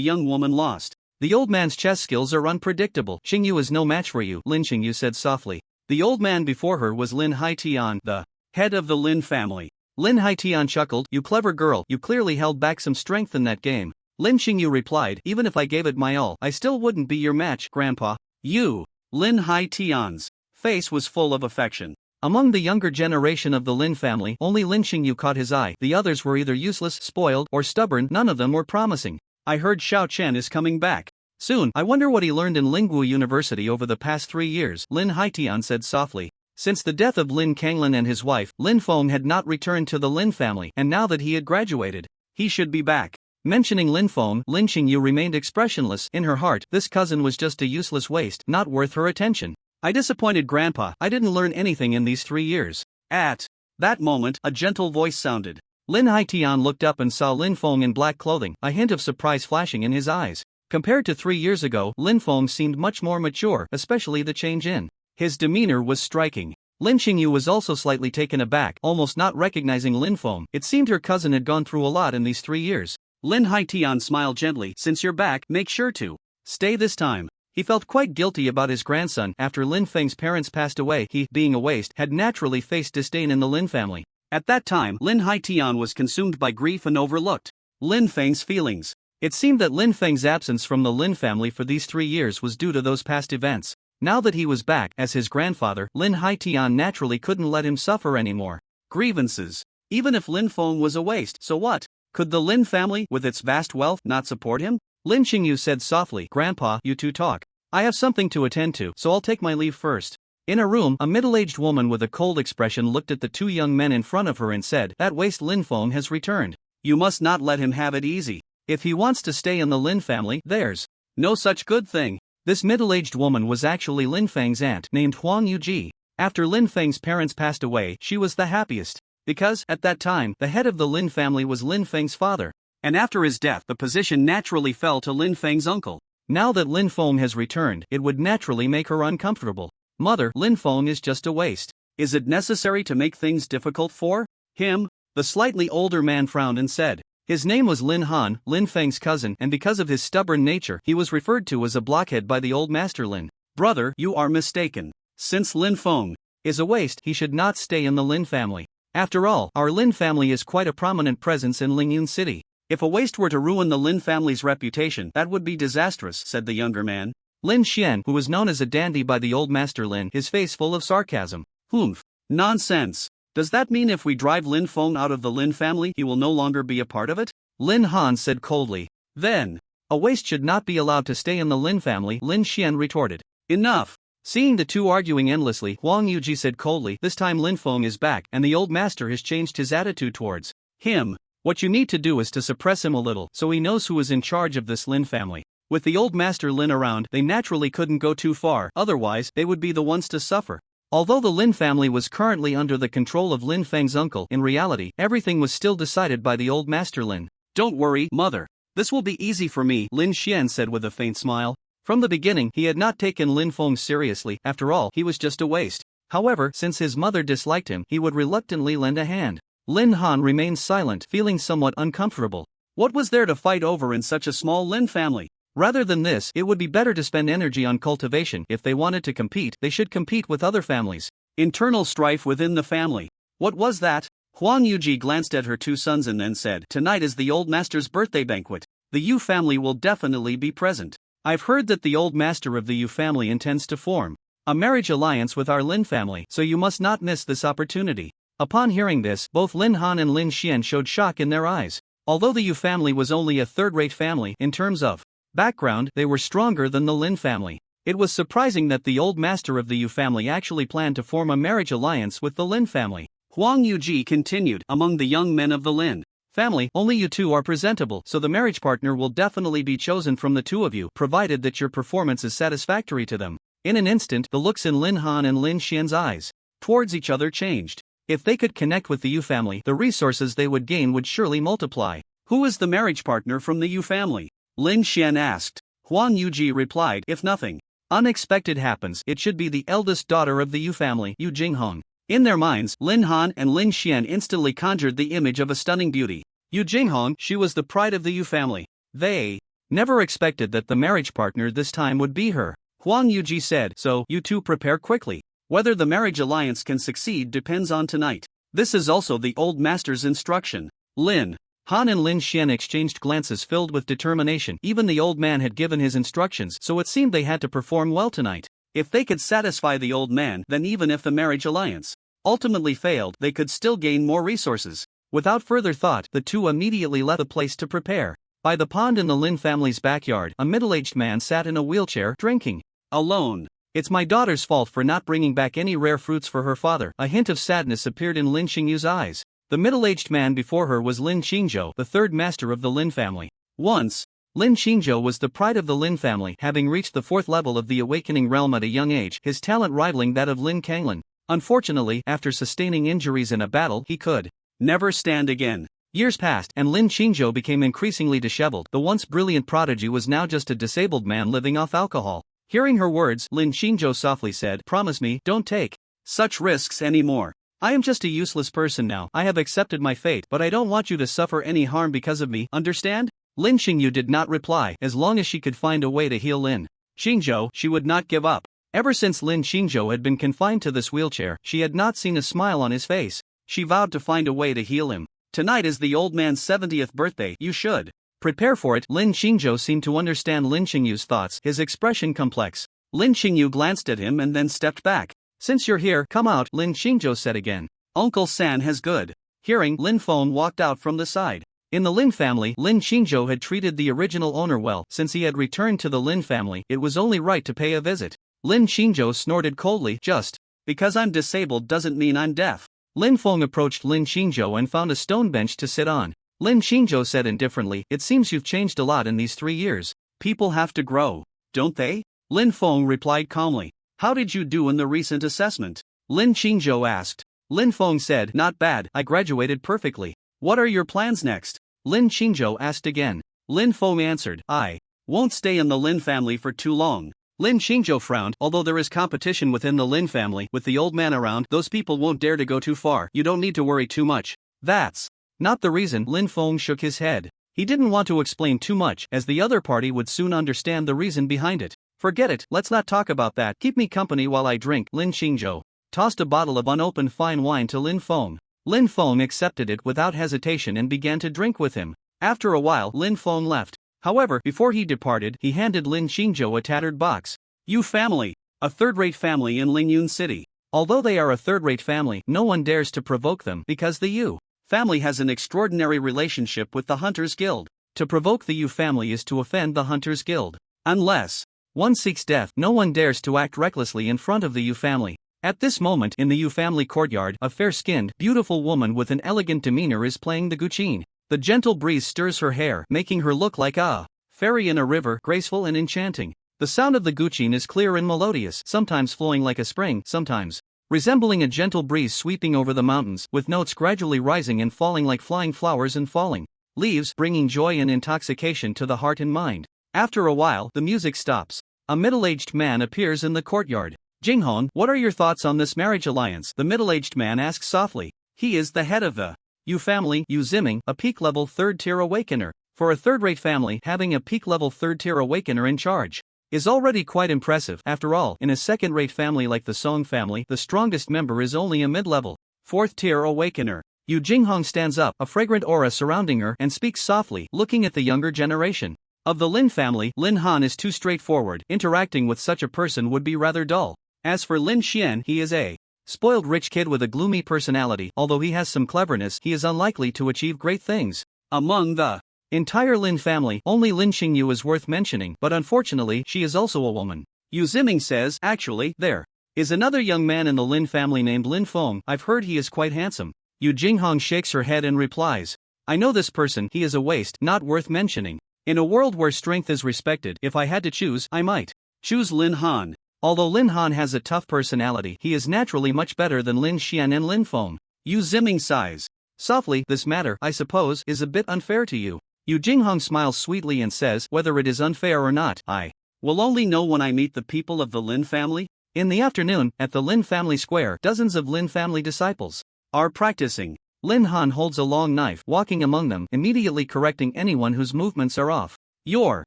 young woman lost. The old man's chess skills are unpredictable. Xingyu is no match for you, Lin Xingyu said softly. The old man before her was Lin Haitian, the head of the Lin family. Lin Haitian chuckled, you clever girl, you clearly held back some strength in that game. Lin Xingyu replied, even if I gave it my all, I still wouldn't be your match, grandpa. You. Lin Haitian's face was full of affection. Among the younger generation of the Lin family, only Lin Xingyu caught his eye. The others were either useless, spoiled, or stubborn. None of them were promising. I heard Xiao Chen is coming back soon. I wonder what he learned in Lingwu University over the past 3 years, Lin Haitian said softly. Since the death of Lin Kanglin and his wife, Lin Feng had not returned to the Lin family, and now that he had graduated, he should be back. Mentioning Lin Feng, Lin Xingyu remained expressionless. In her heart, this cousin was just a useless waste, not worth her attention. I disappointed grandpa, I didn't learn anything in these 3 years. At that moment, a gentle voice sounded. Lin Haitian looked up and saw Lin Feng in black clothing, a hint of surprise flashing in his eyes. Compared to 3 years ago, Lin Feng seemed much more mature, especially the change in his demeanor was striking. Lin Xingyu was also slightly taken aback, almost not recognizing Lin Feng. It seemed her cousin had gone through a lot in these 3 years. Lin Haitian smiled gently, since you're back, make sure to stay this time. He felt quite guilty about his grandson. After Lin Feng's parents passed away, he, being a waste, had naturally faced disdain in the Lin family. At that time, Lin Haitian was consumed by grief and overlooked Lin Feng's feelings. It seemed that Lin Feng's absence from the Lin family for these 3 years was due to those past events. Now that he was back, as his grandfather, Lin Haitian naturally couldn't let him suffer anymore. Grievances. Even if Lin Feng was a waste, so what? Could the Lin family, with its vast wealth, not support him? Lin Xingyu said softly, Grandpa, you two talk. I have something to attend to, so I'll take my leave first. In a room, a middle-aged woman with a cold expression looked at the 2 young men in front of her and said, that waste Lin Feng has returned. You must not let him have it easy. If he wants to stay in the Lin family, there's no such good thing. This middle-aged woman was actually Lin Feng's aunt, named Huang Yuji. After Lin Feng's parents passed away, she was the happiest. Because, at that time, the head of the Lin family was Lin Feng's father. And after his death, the position naturally fell to Lin Feng's uncle. Now that Lin Feng has returned, it would naturally make her uncomfortable. Mother, Lin Feng is just a waste. Is it necessary to make things difficult for him? The slightly older man frowned and said. His name was Lin Han, Lin Feng's cousin, and because of his stubborn nature, he was referred to as a blockhead by the old master Lin. Brother, you are mistaken. Since Lin Feng is a waste, he should not stay in the Lin family. After all, our Lin family is quite a prominent presence in Lingyun City. If a waste were to ruin the Lin family's reputation, that would be disastrous, said the younger man. Lin Xian, who was known as a dandy by the old master Lin, his face full of sarcasm. Humph. Nonsense. Does that mean if we drive Lin Feng out of the Lin family, he will no longer be a part of it? Lin Han said coldly. Then, a waste should not be allowed to stay in the Lin family, Lin Xian retorted. Enough. Seeing the two arguing endlessly, Huang Yuji said coldly, this time Lin Feng is back, and the old master has changed his attitude towards him. What you need to do is to suppress him a little, so he knows who is in charge of this Lin family. With the old master Lin around, they naturally couldn't go too far, otherwise, they would be the ones to suffer. Although the Lin family was currently under the control of Lin Feng's uncle, in reality, everything was still decided by the old master Lin. Don't worry, mother. This will be easy for me, Lin Xian said with a faint smile. From the beginning, he had not taken Lin Feng seriously. After all, he was just a waste. However, since his mother disliked him, he would reluctantly lend a hand. Lin Han remained silent, feeling somewhat uncomfortable. What was there to fight over in such a small Lin family? Rather than this, it would be better to spend energy on cultivation. If they wanted to compete, they should compete with other families. Internal strife within the family. What was that? Huang Yuji glanced at her two sons and then said, "Tonight is the old master's birthday banquet. The Yu family will definitely be present. I've heard that the old master of the Yu family intends to form a marriage alliance with our Lin family, so you must not miss this opportunity." Upon hearing this, both Lin Han and Lin Xian showed shock in their eyes. Although the Yu family was only a third-rate family in terms of background, they were stronger than the Lin family. It was surprising that the old master of the Yu family actually planned to form a marriage alliance with the Lin family. Huang Yuji continued, "Among the young men of the Lin family, only you two are presentable, so the marriage partner will definitely be chosen from the two of you, provided that your performance is satisfactory to them." In an instant, the looks in Lin Han and Lin Xian's eyes towards each other changed. If they could connect with the Yu family, the resources they would gain would surely multiply. "Who is the marriage partner from the Yu family?" Lin Xian asked. Huang Yuji replied, "If nothing unexpected happens, it should be the eldest daughter of the Yu family, Yu Jinghong." In their minds, Lin Han and Lin Xian instantly conjured the image of a stunning beauty. Yu Jinghong, she was the pride of the Yu family. They never expected that the marriage partner this time would be her. Huang Yuji said, "So, you two prepare quickly. Whether the marriage alliance can succeed depends on tonight. This is also the old master's instruction." Lin Han and Lin Xian exchanged glances filled with determination. Even the old man had given his instructions, so it seemed they had to perform well tonight. If they could satisfy the old man, then even if the marriage alliance ultimately failed, they could still gain more resources. Without further thought, the two immediately left the place to prepare. By the pond in the Lin family's backyard, a middle-aged man sat in a wheelchair, drinking alone. "It's my daughter's fault for not bringing back any rare fruits for her father." A hint of sadness appeared in Lin Xingyu's eyes. The middle-aged man before her was Lin Qingzhou, the third master of the Lin family. Once, Lin Qingzhou was the pride of the Lin family, having reached the 4th level of the awakening realm at a young age, his talent rivaling that of Lin Kanglin. Unfortunately, after sustaining injuries in a battle, he could never stand again. Years passed, and Lin Qingzhou became increasingly disheveled. The once brilliant prodigy was now just a disabled man living off alcohol. Hearing her words, Lin Qingzhou softly said, "Promise me, don't take such risks anymore. I am just a useless person now. I have accepted my fate, but I don't want you to suffer any harm because of me, understand?" Lin Xingyu did not reply. As long as she could find a way to heal Lin Qingzhou, she would not give up. Ever since Lin Qingzhou had been confined to this wheelchair, she had not seen a smile on his face. She vowed to find a way to heal him. "Tonight is the old man's 70th birthday, you should prepare for it." Lin Qingzhou seemed to understand Lin Qingyu's thoughts, his expression complex. Lin Qingyu glanced at him and then stepped back. "Since you're here, come out," Lin Qingzhou said again. "Uncle San has good hearing." Lin Feng walked out from the side. In the Lin family, Lin Qingzhou had treated the original owner well. Since he had returned to the Lin family, it was only right to pay a visit. Lin Qingzhou snorted coldly, "Just because I'm disabled doesn't mean I'm deaf." Lin Feng approached Lin Qingzhou and found a stone bench to sit on. Lin Qingzhou said indifferently, "It seems you've changed a lot in these 3 years. People have to grow, don't they?" Lin Feng replied calmly. "How did you do in the recent assessment?" Lin Qingzhou asked. Lin Feng said, "Not bad, I graduated perfectly." "What are your plans next?" Lin Qingzhou asked again. Lin Feng answered, "I won't stay in the Lin family for too long." Lin Qingzhou frowned. "Although there is competition within the Lin family, with the old man around, those people won't dare to go too far. You don't need to worry too much." "That's not the reason." Lin Feng shook his head. He didn't want to explain too much, as the other party would soon understand the reason behind it. "Forget it, let's not talk about that. Keep me company while I drink." Lin Qingzhou tossed a bottle of unopened fine wine to Lin Feng. Lin Feng accepted it without hesitation and began to drink with him. After a while, Lin Feng left. However, before he departed, he handed Lin Qingzhou a tattered box. "Yu family, a third-rate family in Lingyun City. Although they are a third-rate family, no one dares to provoke them, because the Yu family has an extraordinary relationship with the Hunters Guild. To provoke the Yu family is to offend the Hunters Guild. Unless one seeks death, no one dares to act recklessly in front of the Yu family." At this moment, in the Yu family courtyard, a fair-skinned, beautiful woman with an elegant demeanor is playing the guqin. The gentle breeze stirs her hair, making her look like a fairy in a river, graceful and enchanting. The sound of the guqin is clear and melodious, sometimes flowing like a spring, sometimes resembling a gentle breeze sweeping over the mountains, with notes gradually rising and falling like flying flowers and falling leaves, bringing joy and intoxication to the heart and mind. After a while, the music stops. A middle-aged man appears in the courtyard. Jinghong, what are your thoughts on this marriage alliance? The middle-aged man asks softly. He is the head of the Yu family, Yu Ziming, a peak-level third-tier awakener. For a third-rate family, having a peak-level third-tier awakener in charge is already quite impressive. After all, in a second-rate family like the Song family, the strongest member is only a mid-level fourth-tier awakener. Yu Jinghong stands up, a fragrant aura surrounding her, and speaks softly, looking at the younger generation. Of the Lin family, Lin Han is too straightforward. Interacting with such a person would be rather dull. As for Lin Xian, he is a spoiled rich kid with a gloomy personality. Although he has some cleverness, he is unlikely to achieve great things. Among the entire Lin family, only Lin Xingyu is worth mentioning, but unfortunately, she is also a woman. Yu Ziming says, actually, there is another young man in the Lin family named Lin Feng. I've heard he is quite handsome. Yu Jinghong shakes her head and replies, I know this person, he is a waste, not worth mentioning. In a world where strength is respected, if I had to choose, I might choose Lin Han. Although Lin Han has a tough personality, he is naturally much better than Lin Xian and Lin Feng. Yu Ziming sighs softly, this matter, I suppose, is a bit unfair to you. Yu Jinghong smiles sweetly and says, whether it is unfair or not, I will only know when I meet the people of the Lin family. In the afternoon, at the Lin family square, dozens of Lin family disciples are practicing. Lin Han holds a long knife, walking among them, immediately correcting anyone whose movements are off. Your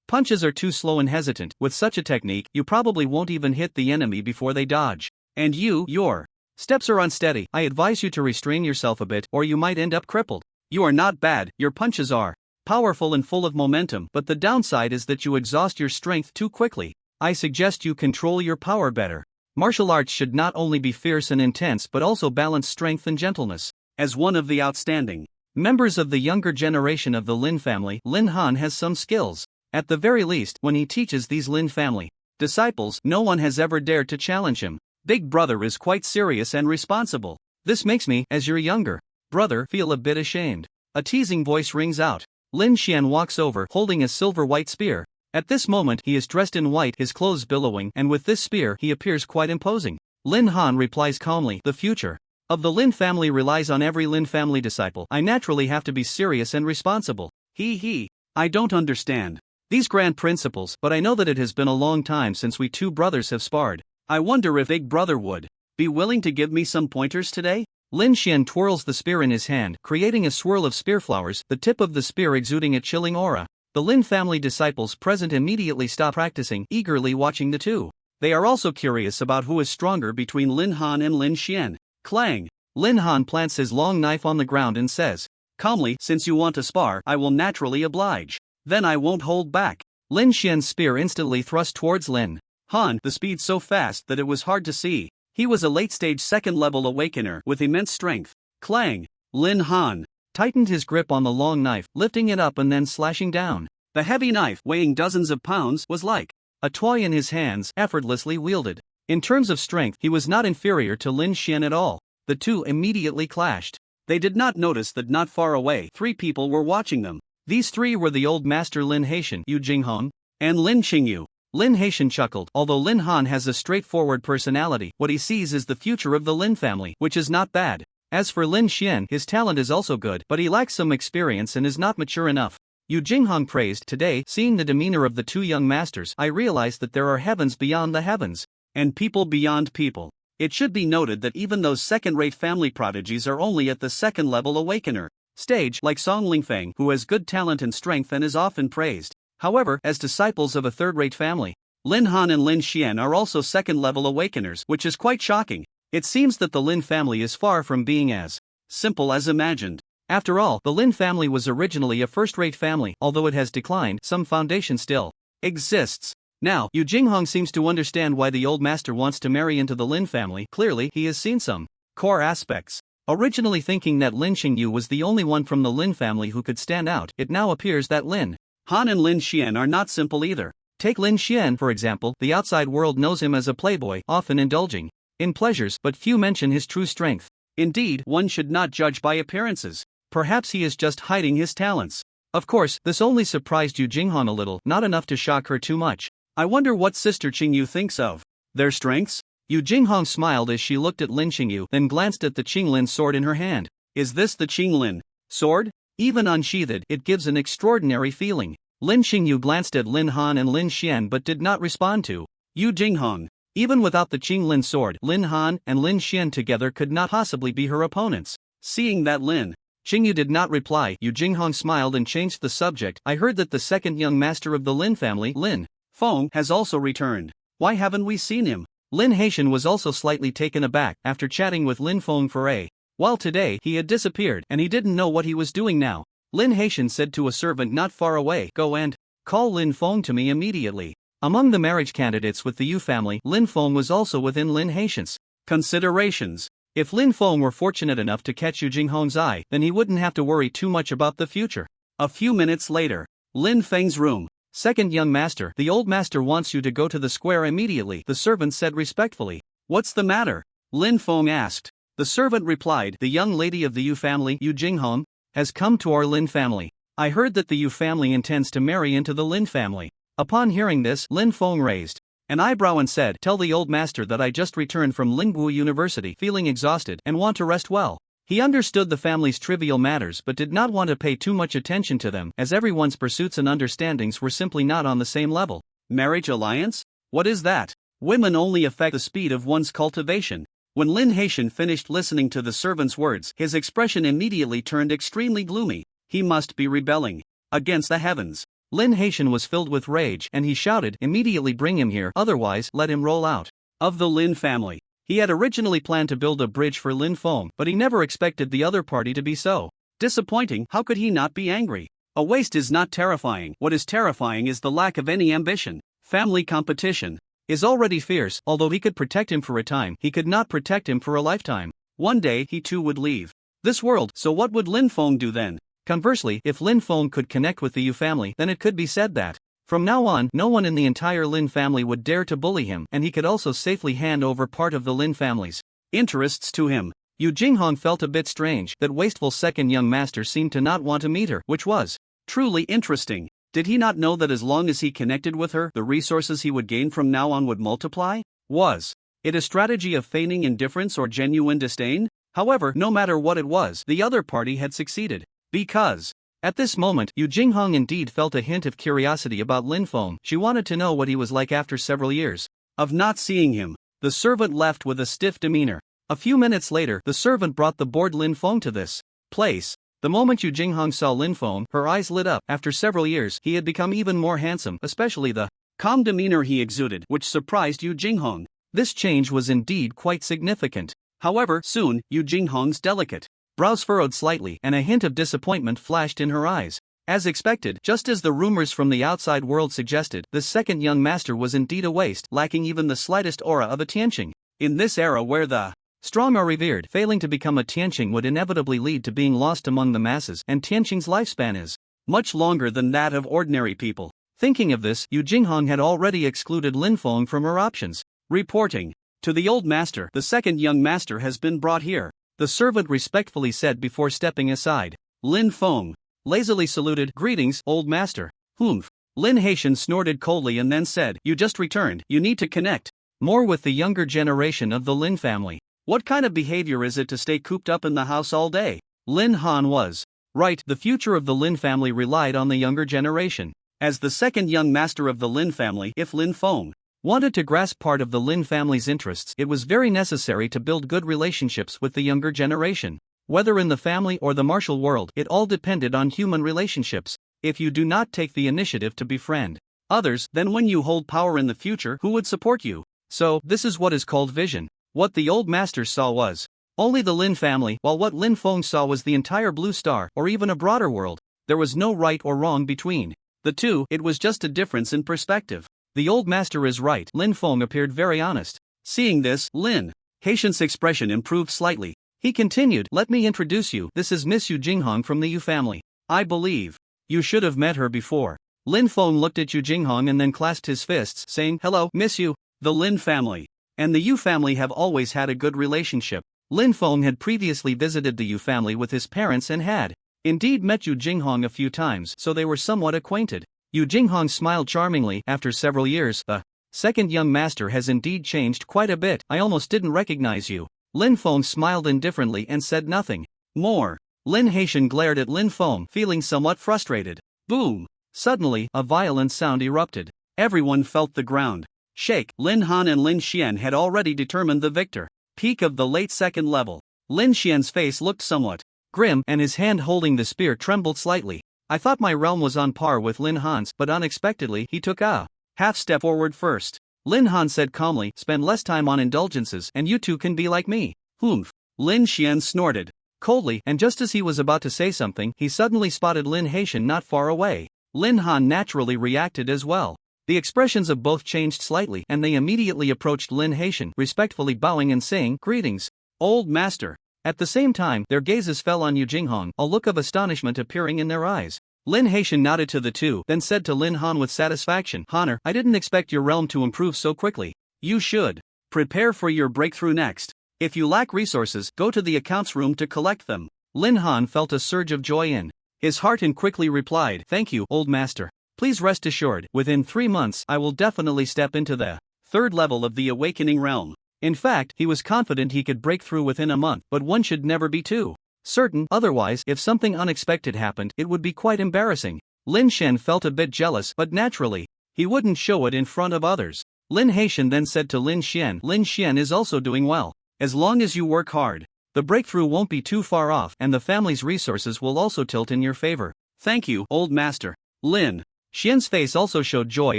punches are too slow and hesitant. With such a technique, you probably won't even hit the enemy before they dodge. And your steps are unsteady. I advise you to restrain yourself a bit, or you might end up crippled. You are not bad, your punches are powerful and full of momentum, but the downside is that you exhaust your strength too quickly. I suggest you control your power better. Martial arts should not only be fierce and intense but also balance strength and gentleness. As one of the outstanding members of the younger generation of the Lin family, Lin Han has some skills. At the very least, when he teaches these Lin family disciples, no one has ever dared to challenge him. Big brother is quite serious and responsible. This makes me, as your younger brother, feel a bit ashamed. A teasing voice rings out. Lin Xian walks over, holding a silver-white spear. At this moment, he is dressed in white, his clothes billowing, and with this spear, he appears quite imposing. Lin Han replies calmly, the future of the Lin family relies on every Lin family disciple. I naturally have to be serious and responsible. I don't understand these grand principles, but I know that it has been a long time since we two brothers have sparred. I wonder if Big Brother would be willing to give me some pointers today? Lin Xian twirls the spear in his hand, creating a swirl of spear flowers, the tip of the spear exuding a chilling aura. The Lin family disciples present immediately stop practicing, eagerly watching the two. They are also curious about who is stronger between Lin Han and Lin Xian. Clang! Lin Han plants his long knife on the ground and says, calmly, since you want to spar, I will naturally oblige. Then I won't hold back. Lin Xian's spear instantly thrust towards Lin Han, the speed so fast that it was hard to see. He was a late-stage second-level awakener with immense strength. Clang! Lin Han tightened his grip on the long knife, lifting it up and then slashing down. The heavy knife, weighing dozens of pounds, was like a toy in his hands, effortlessly wielded. In terms of strength, he was not inferior to Lin Xian at all. The two immediately clashed. They did not notice that not far away, 3 people were watching them. These 3 were the old master Lin Haitian, Yu Jinghong, and Lin Xingyu. Lin Haitian chuckled. Although Lin Han has a straightforward personality, what he sees is the future of the Lin family, which is not bad. As for Lin Xian, his talent is also good, but he lacks some experience and is not mature enough. Yu Jinghong praised, today, seeing the demeanor of the 2 young masters, I realized that there are heavens beyond the heavens, and people beyond people. It should be noted that even those second-rate family prodigies are only at the second-level awakener stage, like Song Lingfeng, who has good talent and strength and is often praised. However, as disciples of a third-rate family, Lin Han and Lin Xian are also second-level awakeners, which is quite shocking. It seems that the Lin family is far from being as simple as imagined. After all, the Lin family was originally a first-rate family, although it has declined, some foundation still exists. Now, Yu Jinghong seems to understand why the old master wants to marry into the Lin family. Clearly, he has seen some core aspects. Originally thinking that Lin Xingyu was the only one from the Lin family who could stand out, it now appears that Lin Han and Lin Xian are not simple either. Take Lin Xian, for example. The outside world knows him as a playboy, often indulging in pleasures, but few mention his true strength. Indeed, one should not judge by appearances. Perhaps he is just hiding his talents. Of course, this only surprised Yu Jinghong a little, not enough to shock her too much. I wonder what Sister Qingyu thinks of their strengths? Yu Jinghong smiled as she looked at Lin Xingyu, then glanced at the Qinglin sword in her hand. Is this the Qinglin sword? Even unsheathed, it gives an extraordinary feeling. Lin Xingyu glanced at Lin Han and Lin Xian but did not respond to Yu Jinghong. Even without the Qinglin sword, Lin Han and Lin Xian together could not possibly be her opponents. Seeing that Lin Xingyu did not reply, Yu Jinghong smiled and changed the subject. I heard that the second young master of the Lin family, Lin Feng, has also returned. Why haven't we seen him? Lin Haitian was also slightly taken aback after chatting with Lin Feng for a while today. He had disappeared and he didn't know what he was doing now. Lin Haitian said to a servant not far away, "Go and call Lin Feng to me immediately." Among the marriage candidates with the Yu family, Lin Feng was also within Lin Haitian's considerations. If Lin Feng were fortunate enough to catch Yu Jinghong's eye, then he wouldn't have to worry too much about the future. A few minutes later, Lin Feng's room. Second young master, the old master wants you to go to the square immediately, the servant said respectfully. What's the matter? Lin Feng asked. The servant replied, the young lady of the Yu family, Yu Jinghong, has come to our Lin family. I heard that the Yu family intends to marry into the Lin family. Upon hearing this, Lin Feng raised an eyebrow and said, tell the old master that I just returned from Lingwu University feeling exhausted and want to rest well. He understood the family's trivial matters but did not want to pay too much attention to them as everyone's pursuits and understandings were simply not on the same level. Marriage alliance? What is that? Women only affect the speed of one's cultivation. When Lin Haitian finished listening to the servant's words, his expression immediately turned extremely gloomy. He must be rebelling against the heavens. Lin Haitian was filled with rage and he shouted, immediately bring him here, otherwise let him roll out of the Lin family. He had originally planned to build a bridge for Lin Feng, but he never expected the other party to be so disappointing. How could he not be angry? A waste is not terrifying. What is terrifying is the lack of any ambition. Family competition is already fierce. Although he could protect him for a time, he could not protect him for a lifetime. One day he too would leave this world, so what would Lin Feng do then? Conversely, if Lin Feng could connect with the Yu family, then it could be said that from now on, no one in the entire Lin family would dare to bully him, and he could also safely hand over part of the Lin family's interests to him. Yu Jinghong felt a bit strange that wasteful second young master seemed to not want to meet her, which was truly interesting. Did he not know that as long as he connected with her, the resources he would gain from now on would multiply? Was it a strategy of feigning indifference or genuine disdain? However, no matter what it was, the other party had succeeded. Because at this moment, Yu Jinghong indeed felt a hint of curiosity about Lin Feng. She wanted to know what he was like after several years of not seeing him. The servant left with a stiff demeanor. A few minutes later, the servant brought the bored Lin Feng to this place. The moment Yu Jinghong saw Lin Feng, her eyes lit up. After several years, he had become even more handsome, especially the calm demeanor he exuded, which surprised Yu Jinghong. This change was indeed quite significant. However, soon, Yu Jinghong's delicate brows furrowed slightly and a hint of disappointment flashed in her eyes. As expected, just as the rumors from the outside world suggested, the second young master was indeed a waste, lacking even the slightest aura of a Tianqing. In this era where the strong are revered, failing to become a Tianqing would inevitably lead to being lost among the masses, and Tianqing's lifespan is much longer than that of ordinary people. Thinking of this, Yu Jinghong had already excluded Lin Feng from her options. Reporting to the old master, the second young master has been brought here, the servant respectfully said before stepping aside. Lin Feng lazily saluted, greetings, old master. Humph. Lin Haitian snorted coldly and then said, you just returned, you need to connect more with the younger generation of the Lin family. What kind of behavior is it to stay cooped up in the house all day? Lin Han was right, the future of the Lin family relied on the younger generation. As the second young master of the Lin family, if Lin Feng wanted to grasp part of the Lin family's interests, it was very necessary to build good relationships with the younger generation. Whether in the family or the martial world, it all depended on human relationships. If you do not take the initiative to befriend others, then when you hold power in the future, who would support you? So, this is what is called vision. What the old master saw was only the Lin family, while what Lin Feng saw was the entire blue star, or even a broader world. There was no right or wrong between the two, it was just a difference in perspective. The old master is right, Lin Feng appeared very honest. Seeing this, Lin Haitian's expression improved slightly. He continued, let me introduce you, this is Miss Yu Jinghong from the Yu family. I believe you should have met her before. Lin Feng looked at Yu Jinghong and then clasped his fists, saying, hello, Miss Yu. The Lin family and the Yu family have always had a good relationship. Lin Feng had previously visited the Yu family with his parents and had indeed met Yu Jinghong a few times, so they were somewhat acquainted. Yu Jinghong smiled charmingly. After several years, the second young master has indeed changed quite a bit. I almost didn't recognize you. Lin Feng smiled indifferently and said nothing more. Lin Haitian glared at Lin Feng, feeling somewhat frustrated. Boom! Suddenly, a violent sound erupted. Everyone felt the ground shake. Lin Han and Lin Xian had already determined the victor. Peak of the late second level. Lin Xian's face looked somewhat grim, and his hand holding the spear trembled slightly. I thought my realm was on par with Lin Han's, but unexpectedly he took a half step forward first. Lin Han said calmly, spend less time on indulgences and you two can be like me. Humph. Lin Xian snorted coldly, and just as he was about to say something, he suddenly spotted Lin Haitian not far away. Lin Han naturally reacted as well. The expressions of both changed slightly, and they immediately approached Lin Haitian, respectfully bowing and saying, "Greetings, old master." At the same time, their gazes fell on Yu Jinghong, a look of astonishment appearing in their eyes. Lin Haitian nodded to the two, then said to Lin Han with satisfaction, "Honor, I didn't expect your realm to improve so quickly. You should prepare for your breakthrough next. If you lack resources, go to the accounts room to collect them." Lin Han felt a surge of joy in his heart and quickly replied, "Thank you, old master. Please rest assured, within 3 months I will definitely step into the third level of the awakening realm." In fact, he was confident he could break through within a month, but one should never be too certain, otherwise, if something unexpected happened, it would be quite embarrassing. Lin Shen felt a bit jealous, but naturally, he wouldn't show it in front of others. Lin Haitian then said to Lin Xian, "Lin Xian is also doing well. As long as you work hard, the breakthrough won't be too far off, and the family's resources will also tilt in your favor." "Thank you, old master." Lin Xian's face also showed joy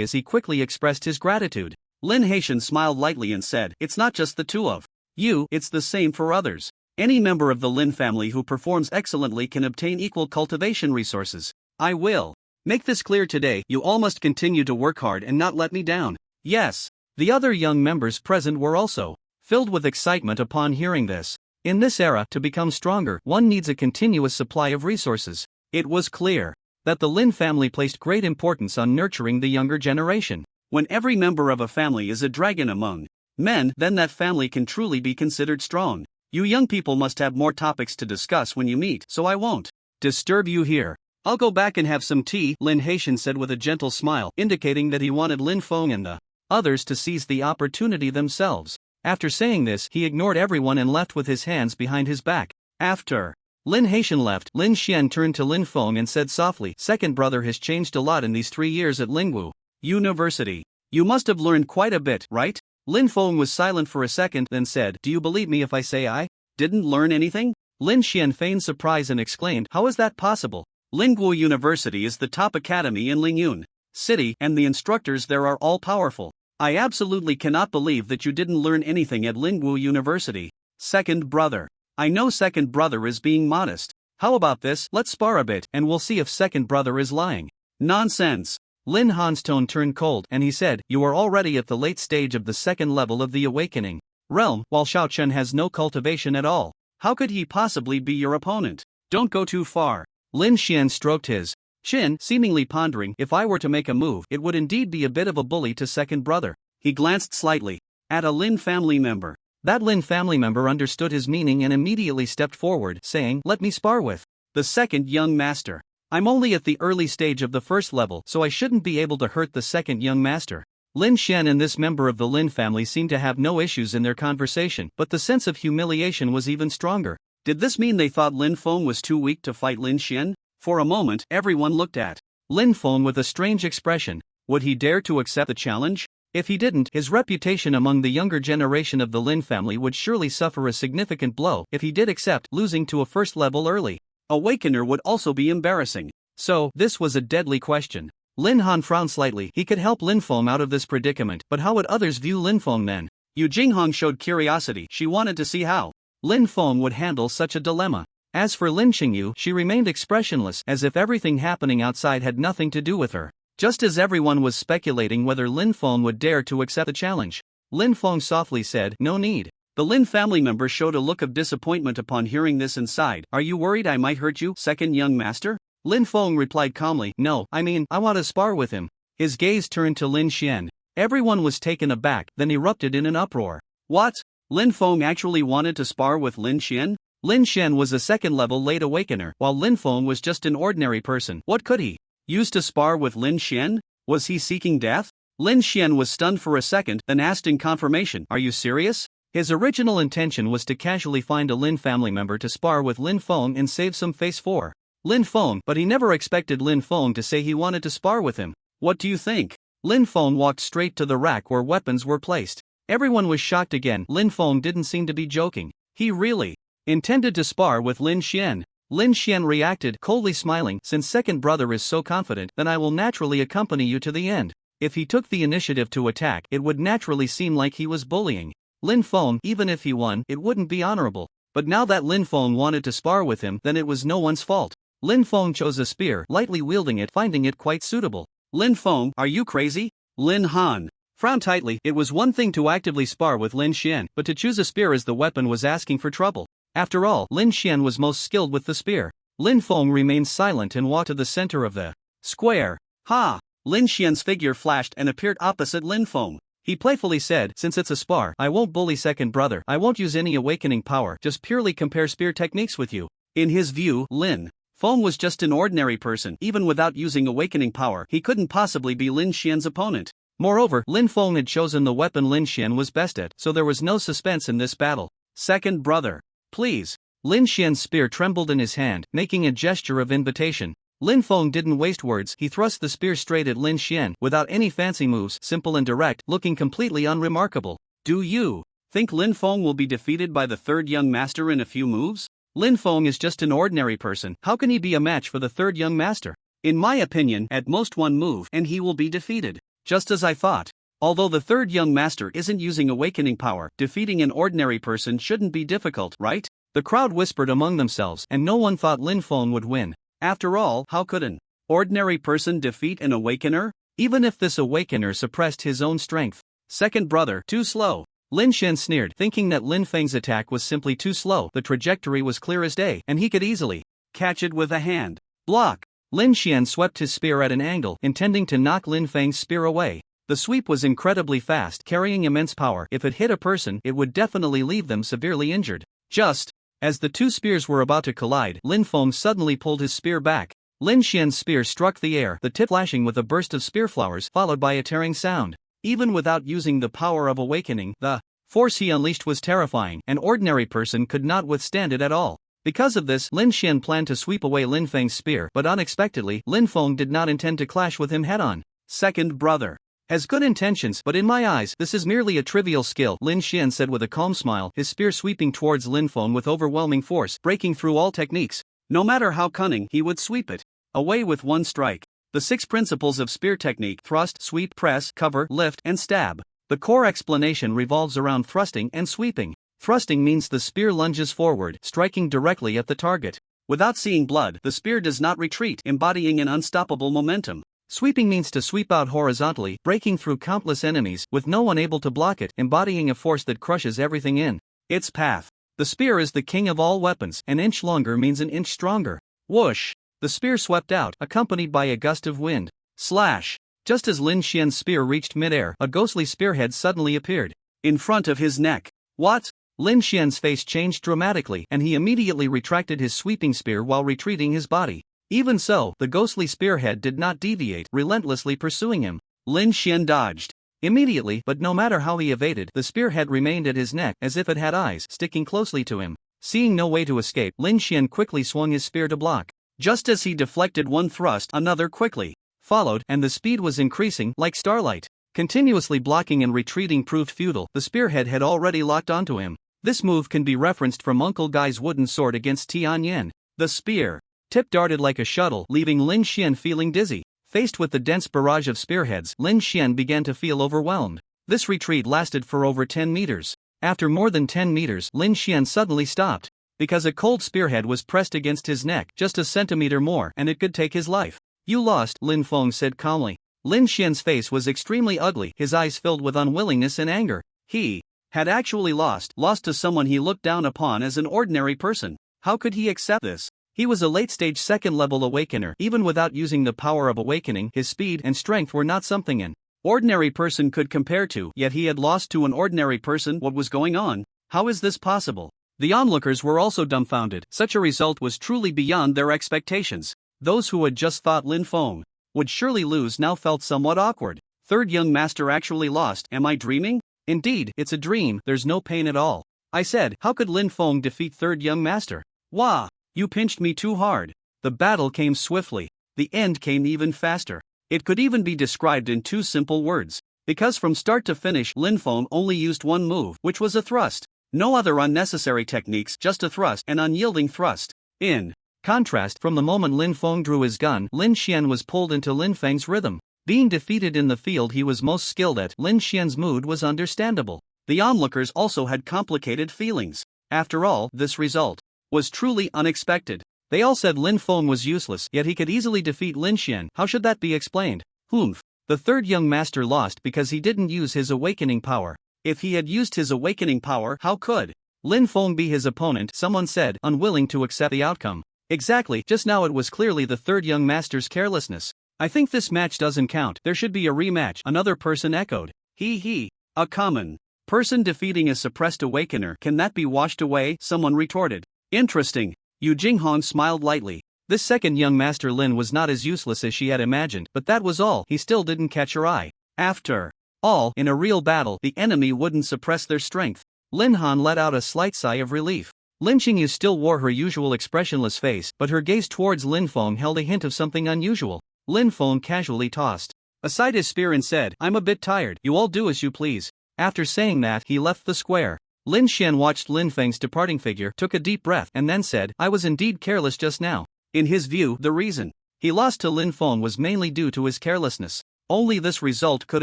as he quickly expressed his gratitude. Lin Haitian smiled lightly and said, "It's not just the two of you, it's the same for others. Any member of the Lin family who performs excellently can obtain equal cultivation resources. I will make this clear today. You all must continue to work hard and not let me down." "Yes." The other young members present were also filled with excitement upon hearing this. In this era, to become stronger, one needs a continuous supply of resources. It was clear that the Lin family placed great importance on nurturing the younger generation. When every member of a family is a dragon among men, then that family can truly be considered strong. You young people must have more topics to discuss when you meet, so I won't disturb you here. I'll go back and have some tea," Lin Haitian said with a gentle smile, indicating that he wanted Lin Feng and the others to seize the opportunity themselves. After saying this, he ignored everyone and left with his hands behind his back. After Lin Haitian left, Lin Xian turned to Lin Feng and said softly, "Second brother has changed a lot in these 3 years at Lingwu University. You must have learned quite a bit, right?" Lin Feng was silent for a second, then said, "Do you believe me if I say I didn't learn anything?" Lin Xian feigned surprise and exclaimed, "How is that possible? Lingwu University is the top academy in Lingyun City, and the instructors there are all powerful. I absolutely cannot believe that you didn't learn anything at Lingwu University." "Second brother. I know second brother is being modest. How about this, let's spar a bit, and we'll see if second brother is lying." "Nonsense." Lin Han's tone turned cold, and he said, "You are already at the late stage of the second level of the awakening realm, while Xiao Chen has no cultivation at all. How could he possibly be your opponent? Don't go too far." Lin Xian stroked his chin, seemingly pondering, "If I were to make a move, it would indeed be a bit of a bully to second brother." He glanced slightly at a Lin family member. That Lin family member understood his meaning and immediately stepped forward, saying, "Let me spar with the second young master. I'm only at the early stage of the first level, so I shouldn't be able to hurt the second young master." Lin Xian and this member of the Lin family seemed to have no issues in their conversation, but the sense of humiliation was even stronger. Did this mean they thought Lin Feng was too weak to fight Lin Xian? For a moment, everyone looked at Lin Feng with a strange expression. Would he dare to accept the challenge? If he didn't, his reputation among the younger generation of the Lin family would surely suffer a significant blow. If he did accept, losing to a first level early awakener would also be embarrassing. So, this was a deadly question. Lin Han frowned slightly. He could help Lin Feng out of this predicament, but how would others view Lin Feng then? Yu Jinghong showed curiosity. She wanted to see how Lin Feng would handle such a dilemma. As for Lin Qingyu, she remained expressionless, as if everything happening outside had nothing to do with her. Just as everyone was speculating whether Lin Feng would dare to accept the challenge, Lin Feng softly said, "No need." The Lin family member showed a look of disappointment upon hearing this and sighed. "Are you worried I might hurt you, second young master?" Lin Feng replied calmly, "No, I mean, I want to spar with him." His gaze turned to Lin Xian. Everyone was taken aback, then erupted in an uproar. What? Lin Feng actually wanted to spar with Lin Xian? Lin Xian was a second-level late awakener, while Lin Feng was just an ordinary person. What could he use to spar with Lin Xian? Was he seeking death? Lin Xian was stunned for a second, then asked in confirmation, "Are you serious?" His original intention was to casually find a Lin family member to spar with Lin Feng and save some face for Lin Feng, but he never expected Lin Feng to say he wanted to spar with him. What do you think? Lin Feng walked straight to the rack where weapons were placed. Everyone was shocked again. Lin Feng didn't seem to be joking. He really intended to spar with Lin Xian. Lin Xian reacted, coldly smiling. Since second brother is so confident, then I will naturally accompany you to the end. If he took the initiative to attack, it would naturally seem like he was bullying Lin Feng. Even if he won, it wouldn't be honorable. But now that Lin Feng wanted to spar with him, then it was no one's fault. Lin Feng chose a spear, lightly wielding it, finding it quite suitable. Lin Feng, are you crazy? Lin Han frowned tightly. It was one thing to actively spar with Lin Xian, but to choose a spear as the weapon was asking for trouble. After all, Lin Xian was most skilled with the spear. Lin Feng remained silent and walked to the center of the square. Ha! Lin Xian's figure flashed and appeared opposite Lin Feng. He playfully said, since it's a spar, I won't bully second brother. I won't use any awakening power, just purely compare spear techniques with you. In his view, Lin Feng was just an ordinary person. Even without using awakening power, he couldn't possibly be Lin Xian's opponent. Moreover, Lin Feng had chosen the weapon Lin Xian was best at, so there was no suspense in this battle. Second brother, please. Lin Xian's spear trembled in his hand, making a gesture of invitation. Lin Feng didn't waste words. He thrust the spear straight at Lin Xian, without any fancy moves, simple and direct, looking completely unremarkable. Do you think Lin Feng will be defeated by the third young master in a few moves? Lin Feng is just an ordinary person. How can he be a match for the third young master? In my opinion, at most one move, and he will be defeated. Just as I thought. Although the third young master isn't using awakening power, defeating an ordinary person shouldn't be difficult, right? The crowd whispered among themselves, and no one thought Lin Feng would win. After all, how could an ordinary person defeat an awakener? Even if this awakener suppressed his own strength. Second brother, too slow. Lin Xian sneered, thinking that Lin Feng's attack was simply too slow. The trajectory was clear as day, and he could easily catch it with a hand. Block. Lin Xian swept his spear at an angle, intending to knock Lin Feng's spear away. The sweep was incredibly fast, carrying immense power. If it hit a person, it would definitely leave them severely injured. Just as the two spears were about to collide, Lin Feng suddenly pulled his spear back. Lin Xian's spear struck the air, the tip flashing with a burst of spear flowers, followed by a tearing sound. Even without using the power of awakening, the force he unleashed was terrifying. An ordinary person could not withstand it at all. Because of this, Lin Xian planned to sweep away Lin Feng's spear, but unexpectedly, Lin Feng did not intend to clash with him head-on. Second brother has good intentions, but in my eyes, this is merely a trivial skill, Lin Xian said with a calm smile, his spear sweeping towards Lin Feng with overwhelming force, breaking through all techniques. No matter how cunning, he would sweep it away with one strike. The 6 principles of spear technique: thrust, sweep, press, cover, lift, and stab. The core explanation revolves around thrusting and sweeping. Thrusting means the spear lunges forward, striking directly at the target. Without seeing blood, the spear does not retreat, embodying an unstoppable momentum. Sweeping means to sweep out horizontally, breaking through countless enemies, with no one able to block it, embodying a force that crushes everything in its path. The spear is the king of all weapons. An inch longer means an inch stronger. Whoosh! The spear swept out, accompanied by a gust of wind. Slash! Just as Lin Xian's spear reached midair, a ghostly spearhead suddenly appeared in front of his neck. What? Lin Xian's face changed dramatically, and he immediately retracted his sweeping spear while retreating his body. Even so, the ghostly spearhead did not deviate, relentlessly pursuing him. Lin Xian dodged immediately, but no matter how he evaded, the spearhead remained at his neck, as if it had eyes, sticking closely to him. Seeing no way to escape, Lin Xian quickly swung his spear to block. Just as he deflected one thrust, another quickly followed, and the speed was increasing, like starlight. Continuously blocking and retreating proved futile. The spearhead had already locked onto him. This move can be referenced from Uncle Guy's wooden sword against Tian Yen. The spear tip darted like a shuttle, leaving Lin Xian feeling dizzy. Faced with the dense barrage of spearheads, Lin Xian began to feel overwhelmed. This retreat lasted for over 10 meters. After more than 10 meters, Lin Xian suddenly stopped. Because a cold spearhead was pressed against his neck, just a centimeter more, and it could take his life. You lost, Lin Feng said calmly. Lin Xian's face was extremely ugly, his eyes filled with unwillingness and anger. He had actually lost to someone he looked down upon as an ordinary person. How could he accept this? He was a late-stage second-level awakener. Even without using the power of awakening, his speed and strength were not something an ordinary person could compare to, yet he had lost to an ordinary person. What was going on? How is this possible? The onlookers were also dumbfounded. Such a result was truly beyond their expectations. Those who had just thought Lin Feng would surely lose now felt somewhat awkward. Third young master actually lost. Am I dreaming? Indeed, it's a dream. There's no pain at all. I said, how could Lin Feng defeat third young master? Wah! You pinched me too hard. The battle came swiftly. The end came even faster. It could even be described in two simple words. Because from start to finish, Linfeng only used one move, which was a thrust. No other unnecessary techniques, just a thrust, an unyielding thrust. In contrast, from the moment Linfeng drew his gun, Lin Xian was pulled into Linfeng's rhythm. Being defeated in the field he was most skilled at, Lin Xian's mood was understandable. The onlookers also had complicated feelings. After all, this result was truly unexpected. They all said Linfeng was useless, yet he could easily defeat Lin Xian. How should that be explained? Humph. The third young master lost because he didn't use his awakening power. If he had used his awakening power, how could Linfeng be his opponent? Someone said, unwilling to accept the outcome. Exactly, just now it was clearly the third young master's carelessness. I think this match doesn't count, there should be a rematch, another person echoed. A common person defeating a suppressed awakener, can that be washed away? Someone retorted. Interesting. Yu Jinghong smiled lightly. This second young master Lin was not as useless as she had imagined, but that was all. He still didn't catch her eye. After all, in a real battle, the enemy wouldn't suppress their strength. Lin Han let out a slight sigh of relief. Lin Qingyu still wore her usual expressionless face, but her gaze towards Linfeng held a hint of something unusual. Linfeng casually tossed aside his spear and said, I'm a bit tired, you all do as you please. After saying that, he left the square. Lin Xian watched Linfeng's departing figure, took a deep breath, and then said, I was indeed careless just now. In his view, the reason he lost to Linfeng was mainly due to his carelessness. Only this result could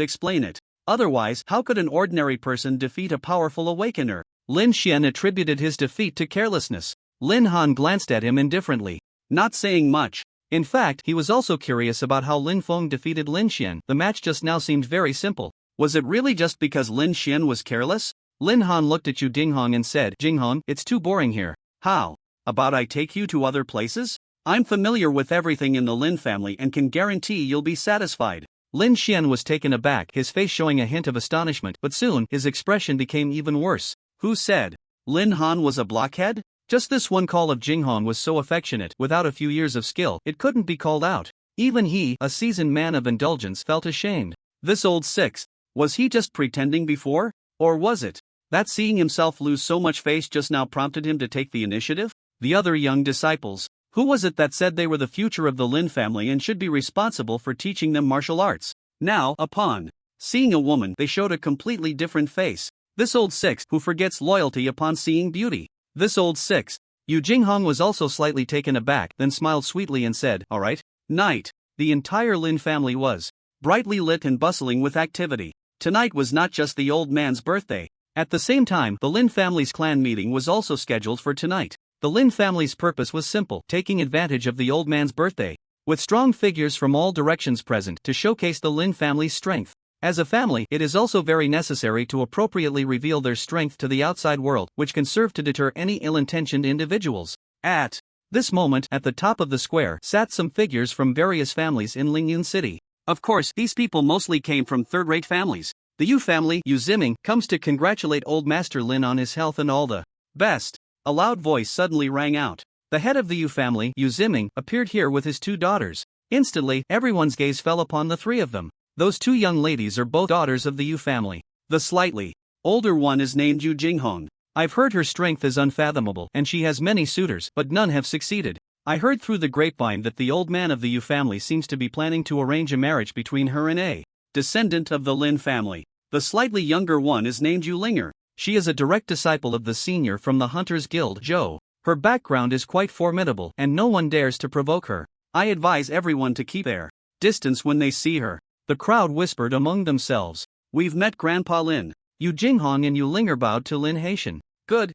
explain it. Otherwise, how could an ordinary person defeat a powerful awakener? Lin Xian attributed his defeat to carelessness. Lin Han glanced at him indifferently, not saying much. In fact, he was also curious about how Linfeng defeated Lin Xian. The match just now seemed very simple. Was it really just because Lin Xian was careless? Lin Han looked at Yu Jinghong and said, Jinghong, it's too boring here. How about I take you to other places? I'm familiar with everything in the Lin family and can guarantee you'll be satisfied. Lin Xian was taken aback, his face showing a hint of astonishment, but soon, his expression became even worse. Who said Lin Han was a blockhead? Just this one call of Jinghong was so affectionate, without a few years of skill, it couldn't be called out. Even he, a seasoned man of indulgence, felt ashamed. This old sixth, was he just pretending before? Or was it that seeing himself lose so much face just now prompted him to take the initiative? The other young disciples. Who was it that said they were the future of the Lin family and should be responsible for teaching them martial arts? Now, upon seeing a woman, they showed a completely different face. This old sixth who forgets loyalty upon seeing beauty. This old sixth. Yu Jinghong was also slightly taken aback, then smiled sweetly and said, all right. Night. The entire Lin family was brightly lit and bustling with activity. Tonight was not just the old man's birthday. At the same time, the Lin family's clan meeting was also scheduled for tonight. The Lin family's purpose was simple, taking advantage of the old man's birthday, with strong figures from all directions present to showcase the Lin family's strength. As a family, it is also very necessary to appropriately reveal their strength to the outside world, which can serve to deter any ill-intentioned individuals. At this moment, at the top of the square, sat some figures from various families in Lingyun City. Of course, these people mostly came from third-rate families. The Yu family, Yu Ziming, comes to congratulate old Master Lin on his health and all the best. A loud voice suddenly rang out. The head of the Yu family, Yu Ziming, appeared here with his two daughters. Instantly, everyone's gaze fell upon the three of them. Those two young ladies are both daughters of the Yu family. The slightly older one is named Yu Jinghong. I've heard her strength is unfathomable and she has many suitors, but none have succeeded. I heard through the grapevine that the old man of the Yu family seems to be planning to arrange a marriage between her and a descendant of the Lin family. The slightly younger one is named Yu Linger. She is a direct disciple of the senior from the Hunters Guild, Zhou. Her background is quite formidable and no one dares to provoke her. I advise everyone to keep their distance when they see her. The crowd whispered among themselves. We've met Grandpa Lin. Yu Jinghong and Yu Linger bowed to Lin Haitian. Good,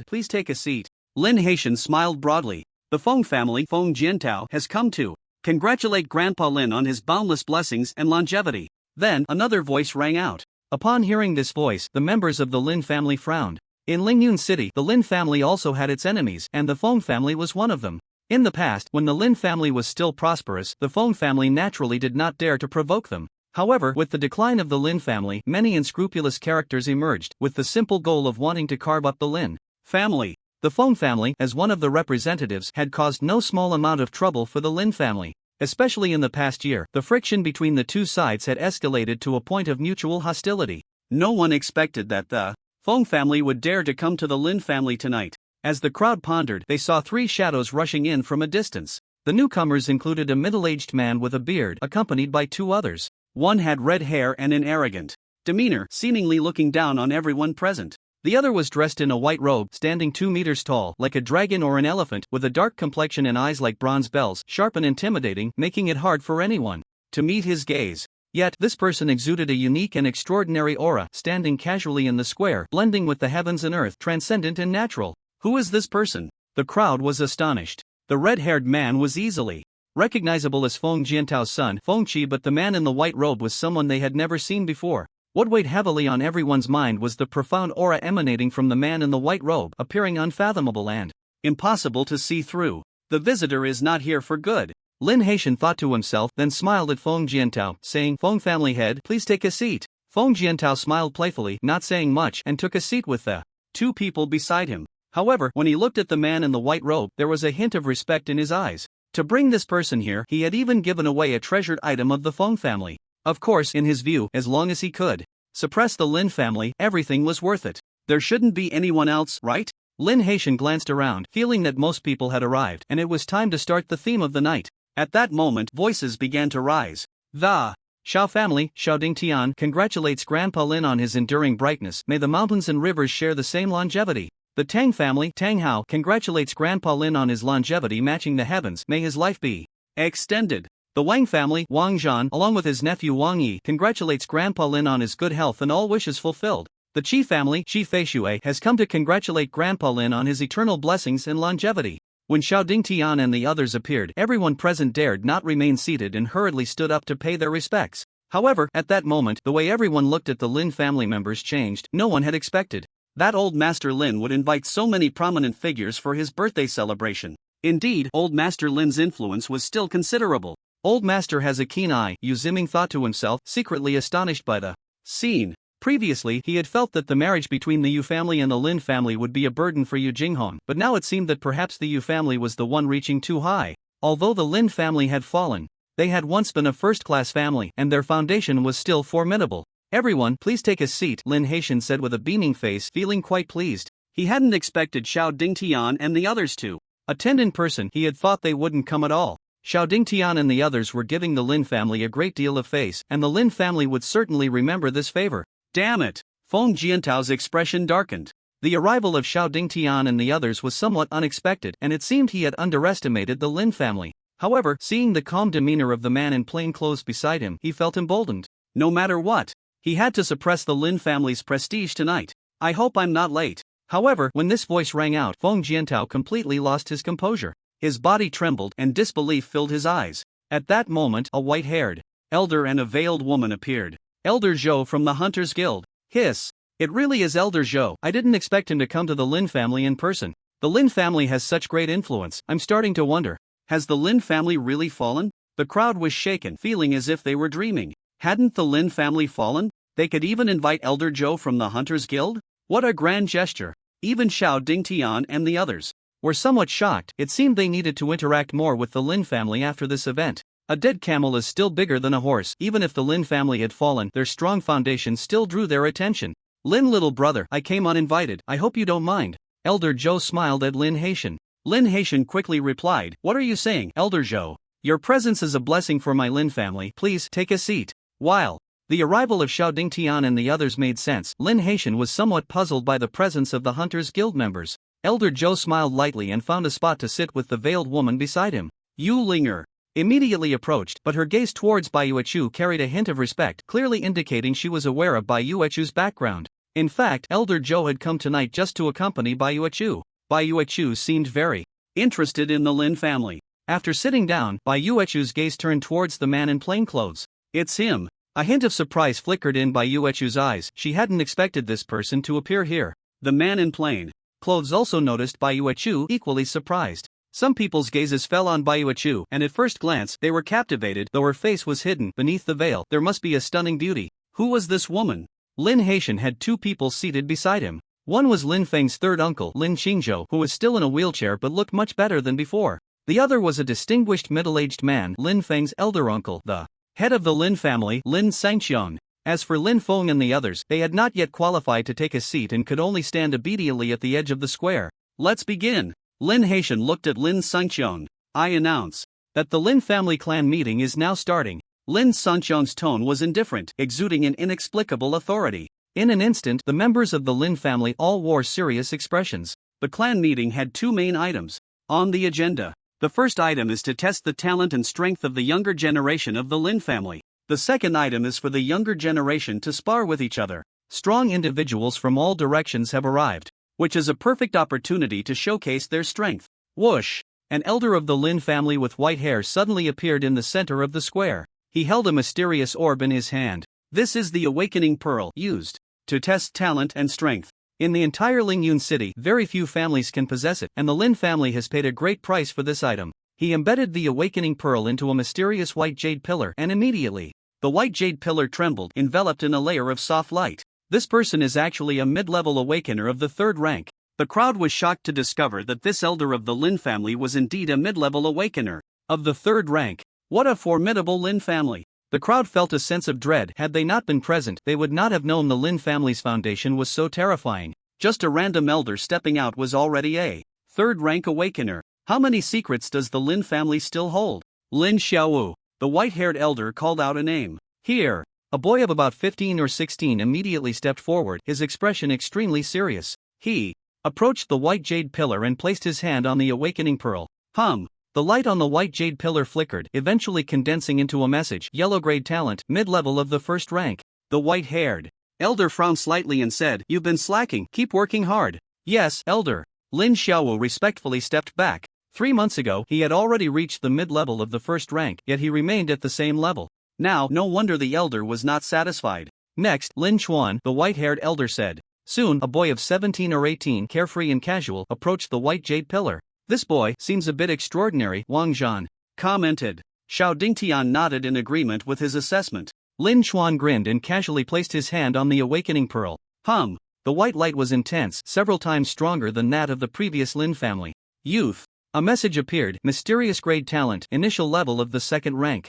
please take a seat. Lin Haitian smiled broadly. The Feng family, Feng Jiantao, has come to congratulate Grandpa Lin on his boundless blessings and longevity. Then, another voice rang out. Upon hearing this voice, the members of the Lin family frowned. In Lingyun City, the Lin family also had its enemies, and the Feng family was one of them. In the past, when the Lin family was still prosperous, the Feng family naturally did not dare to provoke them. However, with the decline of the Lin family, many unscrupulous characters emerged, with the simple goal of wanting to carve up the Lin family. The Feng family, as one of the representatives, had caused no small amount of trouble for the Lin family. Especially in the past year, the friction between the two sides had escalated to a point of mutual hostility. No one expected that the Feng family would dare to come to the Lin family tonight. As the crowd pondered, they saw three shadows rushing in from a distance. The newcomers included a middle-aged man with a beard accompanied by two others. One had red hair and an arrogant demeanor, seemingly looking down on everyone present. The other was dressed in a white robe, standing 2 meters tall, like a dragon or an elephant, with a dark complexion and eyes like bronze bells, sharp and intimidating, making it hard for anyone to meet his gaze. Yet, this person exuded a unique and extraordinary aura, standing casually in the square, blending with the heavens and earth, transcendent and natural. Who is this person? The crowd was astonished. The red-haired man was easily recognizable as Feng Jiantao's son, Feng Qi, but the man in the white robe was someone they had never seen before. What weighed heavily on everyone's mind was the profound aura emanating from the man in the white robe, appearing unfathomable and impossible to see through. The visitor is not here for good, Lin Haitian thought to himself, then smiled at Feng Jiantao, saying, "Feng family head, please take a seat." Feng Jiantao smiled playfully, not saying much, and took a seat with the two people beside him. However, when he looked at the man in the white robe, there was a hint of respect in his eyes. To bring this person here, he had even given away a treasured item of the Feng family. Of course, in his view, as long as he could suppress the Lin family, everything was worth it. There shouldn't be anyone else, right? Lin Haitian glanced around, feeling that most people had arrived, and it was time to start the theme of the night. At that moment, voices began to rise. The Shao family, Xiaoding Tian, congratulates Grandpa Lin on his enduring brightness. May the mountains and rivers share the same longevity. The Tang family, Tang Hao, congratulates Grandpa Lin on his longevity matching the heavens. May his life be extended. The Wang family, Wang Zhan, along with his nephew Wang Yi, congratulates Grandpa Lin on his good health and all wishes fulfilled. The Qi family, Qi Feishui, has come to congratulate Grandpa Lin on his eternal blessings and longevity. When Xiaoding Tian and the others appeared, everyone present dared not remain seated and hurriedly stood up to pay their respects. However, at that moment, the way everyone looked at the Lin family members changed. No one had expected that old Master Lin would invite so many prominent figures for his birthday celebration. Indeed, old Master Lin's influence was still considerable. Old Master has a keen eye, Yu Ziming thought to himself, secretly astonished by the scene. Previously, he had felt that the marriage between the Yu family and the Lin family would be a burden for Yu Jinghong, but now it seemed that perhaps the Yu family was the one reaching too high. Although the Lin family had fallen, they had once been a first-class family, and their foundation was still formidable. "Everyone, please take a seat," Lin Haitian said with a beaming face, feeling quite pleased. He hadn't expected Xiaoding Tian and the others to attend in person. He had thought they wouldn't come at all. Xiaoding Tian and the others were giving the Lin family a great deal of face, and the Lin family would certainly remember this favor. Damn it! Feng Jiantao's expression darkened. The arrival of Xiaoding Tian and the others was somewhat unexpected, and it seemed he had underestimated the Lin family. However, seeing the calm demeanor of the man in plain clothes beside him, he felt emboldened. No matter what, he had to suppress the Lin family's prestige tonight. "I hope I'm not late." However, when this voice rang out, Feng Jiantao completely lost his composure. His body trembled, and disbelief filled his eyes. At that moment, a white-haired elder and a veiled woman appeared. "Elder Zhou from the Hunters Guild." Hiss. "It really is Elder Zhou. I didn't expect him to come to the Lin family in person. The Lin family has such great influence. I'm starting to wonder, has the Lin family really fallen?" The crowd was shaken, feeling as if they were dreaming. Hadn't the Lin family fallen? They could even invite Elder Zhou from the Hunters Guild? What a grand gesture. Even Xiaoding Tian and the others were somewhat shocked. It seemed they needed to interact more with the Lin family after this event. A dead camel is still bigger than a horse. Even if the Lin family had fallen, their strong foundation still drew their attention. "Lin, little brother, I came uninvited. I hope you don't mind." Elder Zhou smiled at Lin Haitian. Lin Haitian quickly replied, "What are you saying, Elder Zhou? Your presence is a blessing for my Lin family. Please, take a seat." While the arrival of Xiaoding Tian and the others made sense, Lin Haitian was somewhat puzzled by the presence of the Hunters Guild members. Elder Zhou smiled lightly and found a spot to sit with the veiled woman beside him. Yu Linger immediately approached, but her gaze towards Bai Yuechu carried a hint of respect, clearly indicating she was aware of Bai Yuechu's background. In fact, Elder Zhou had come tonight just to accompany Bai Yuechu. Bai Yuechu seemed very interested in the Lin family. After sitting down, Bai Yuechu's gaze turned towards the man in plain clothes. "It's him." A hint of surprise flickered in Bai Yuechu's eyes. She hadn't expected this person to appear here. The man in plain clothes also noticed Bai Yuechu, equally surprised. Some people's gazes fell on Bai Yuechu, and at first glance, they were captivated. Though her face was hidden beneath the veil, there must be a stunning beauty. Who was this woman? Lin Haitian had two people seated beside him. One was Lin Feng's third uncle, Lin Qingzhou, who was still in a wheelchair but looked much better than before. The other was a distinguished middle-aged man, Lin Feng's elder uncle, the head of the Lin family, Lin Sangqiang. As for Lin Feng and the others, they had not yet qualified to take a seat and could only stand obediently at the edge of the square. "Let's begin." Lin Haitian looked at Lin Sangqiang. "I announce that the Lin family clan meeting is now starting. Lin Sanqiang's tone was indifferent, exuding an inexplicable authority. In an instant, the members of the Lin family all wore serious expressions. The clan meeting had two main items on the agenda. The first item is to test the talent and strength of the younger generation of the Lin family. The second item is for the younger generation to spar with each other. Strong individuals from all directions have arrived, which is a perfect opportunity to showcase their strength. Whoosh! An elder of the Lin family with white hair suddenly appeared in the center of the square. He held a mysterious orb in his hand. This is the awakening pearl used to test talent and strength. In the entire Lingyun city, very few families can possess it, and the Lin family has paid a great price for this item. He embedded the awakening pearl into a mysterious white jade pillar, and immediately, the white jade pillar trembled, enveloped in a layer of soft light. This person is actually a mid-level awakener of the third rank. The crowd was shocked to discover that this elder of the Lin family was indeed a mid-level awakener of the third rank. What a formidable Lin family! The crowd felt a sense of dread. Had they not been present, they would not have known the Lin family's foundation was so terrifying. Just a random elder stepping out was already a third-rank awakener. How many secrets does the Lin family still hold? Lin Xiaowu, the white-haired elder, called out a name. Here. A boy of about 15 or 16 immediately stepped forward, his expression extremely serious. He approached the white jade pillar and placed his hand on the awakening pearl. The light on the white jade pillar flickered, eventually condensing into a message: yellow grade talent, mid-level of the first rank. The white-haired elder frowned slightly and said, "You've been slacking, keep working hard." "Yes, elder." Lin Xiaowu respectfully stepped back. 3 months ago, he had already reached the mid-level of the first rank, yet he remained at the same level. Now, no wonder the elder was not satisfied. Next, Lin Chuan, the white-haired elder, said. Soon, a boy of 17 or 18, carefree and casual, approached the white jade pillar. "This boy seems a bit extraordinary," Wang Zhan commented. Xiao Dingtian nodded in agreement with his assessment. Lin Chuan grinned and casually placed his hand on the awakening pearl. The white light was intense, several times stronger than that of the previous Lin family. Youth. A message appeared: mysterious grade talent, initial level of the second rank.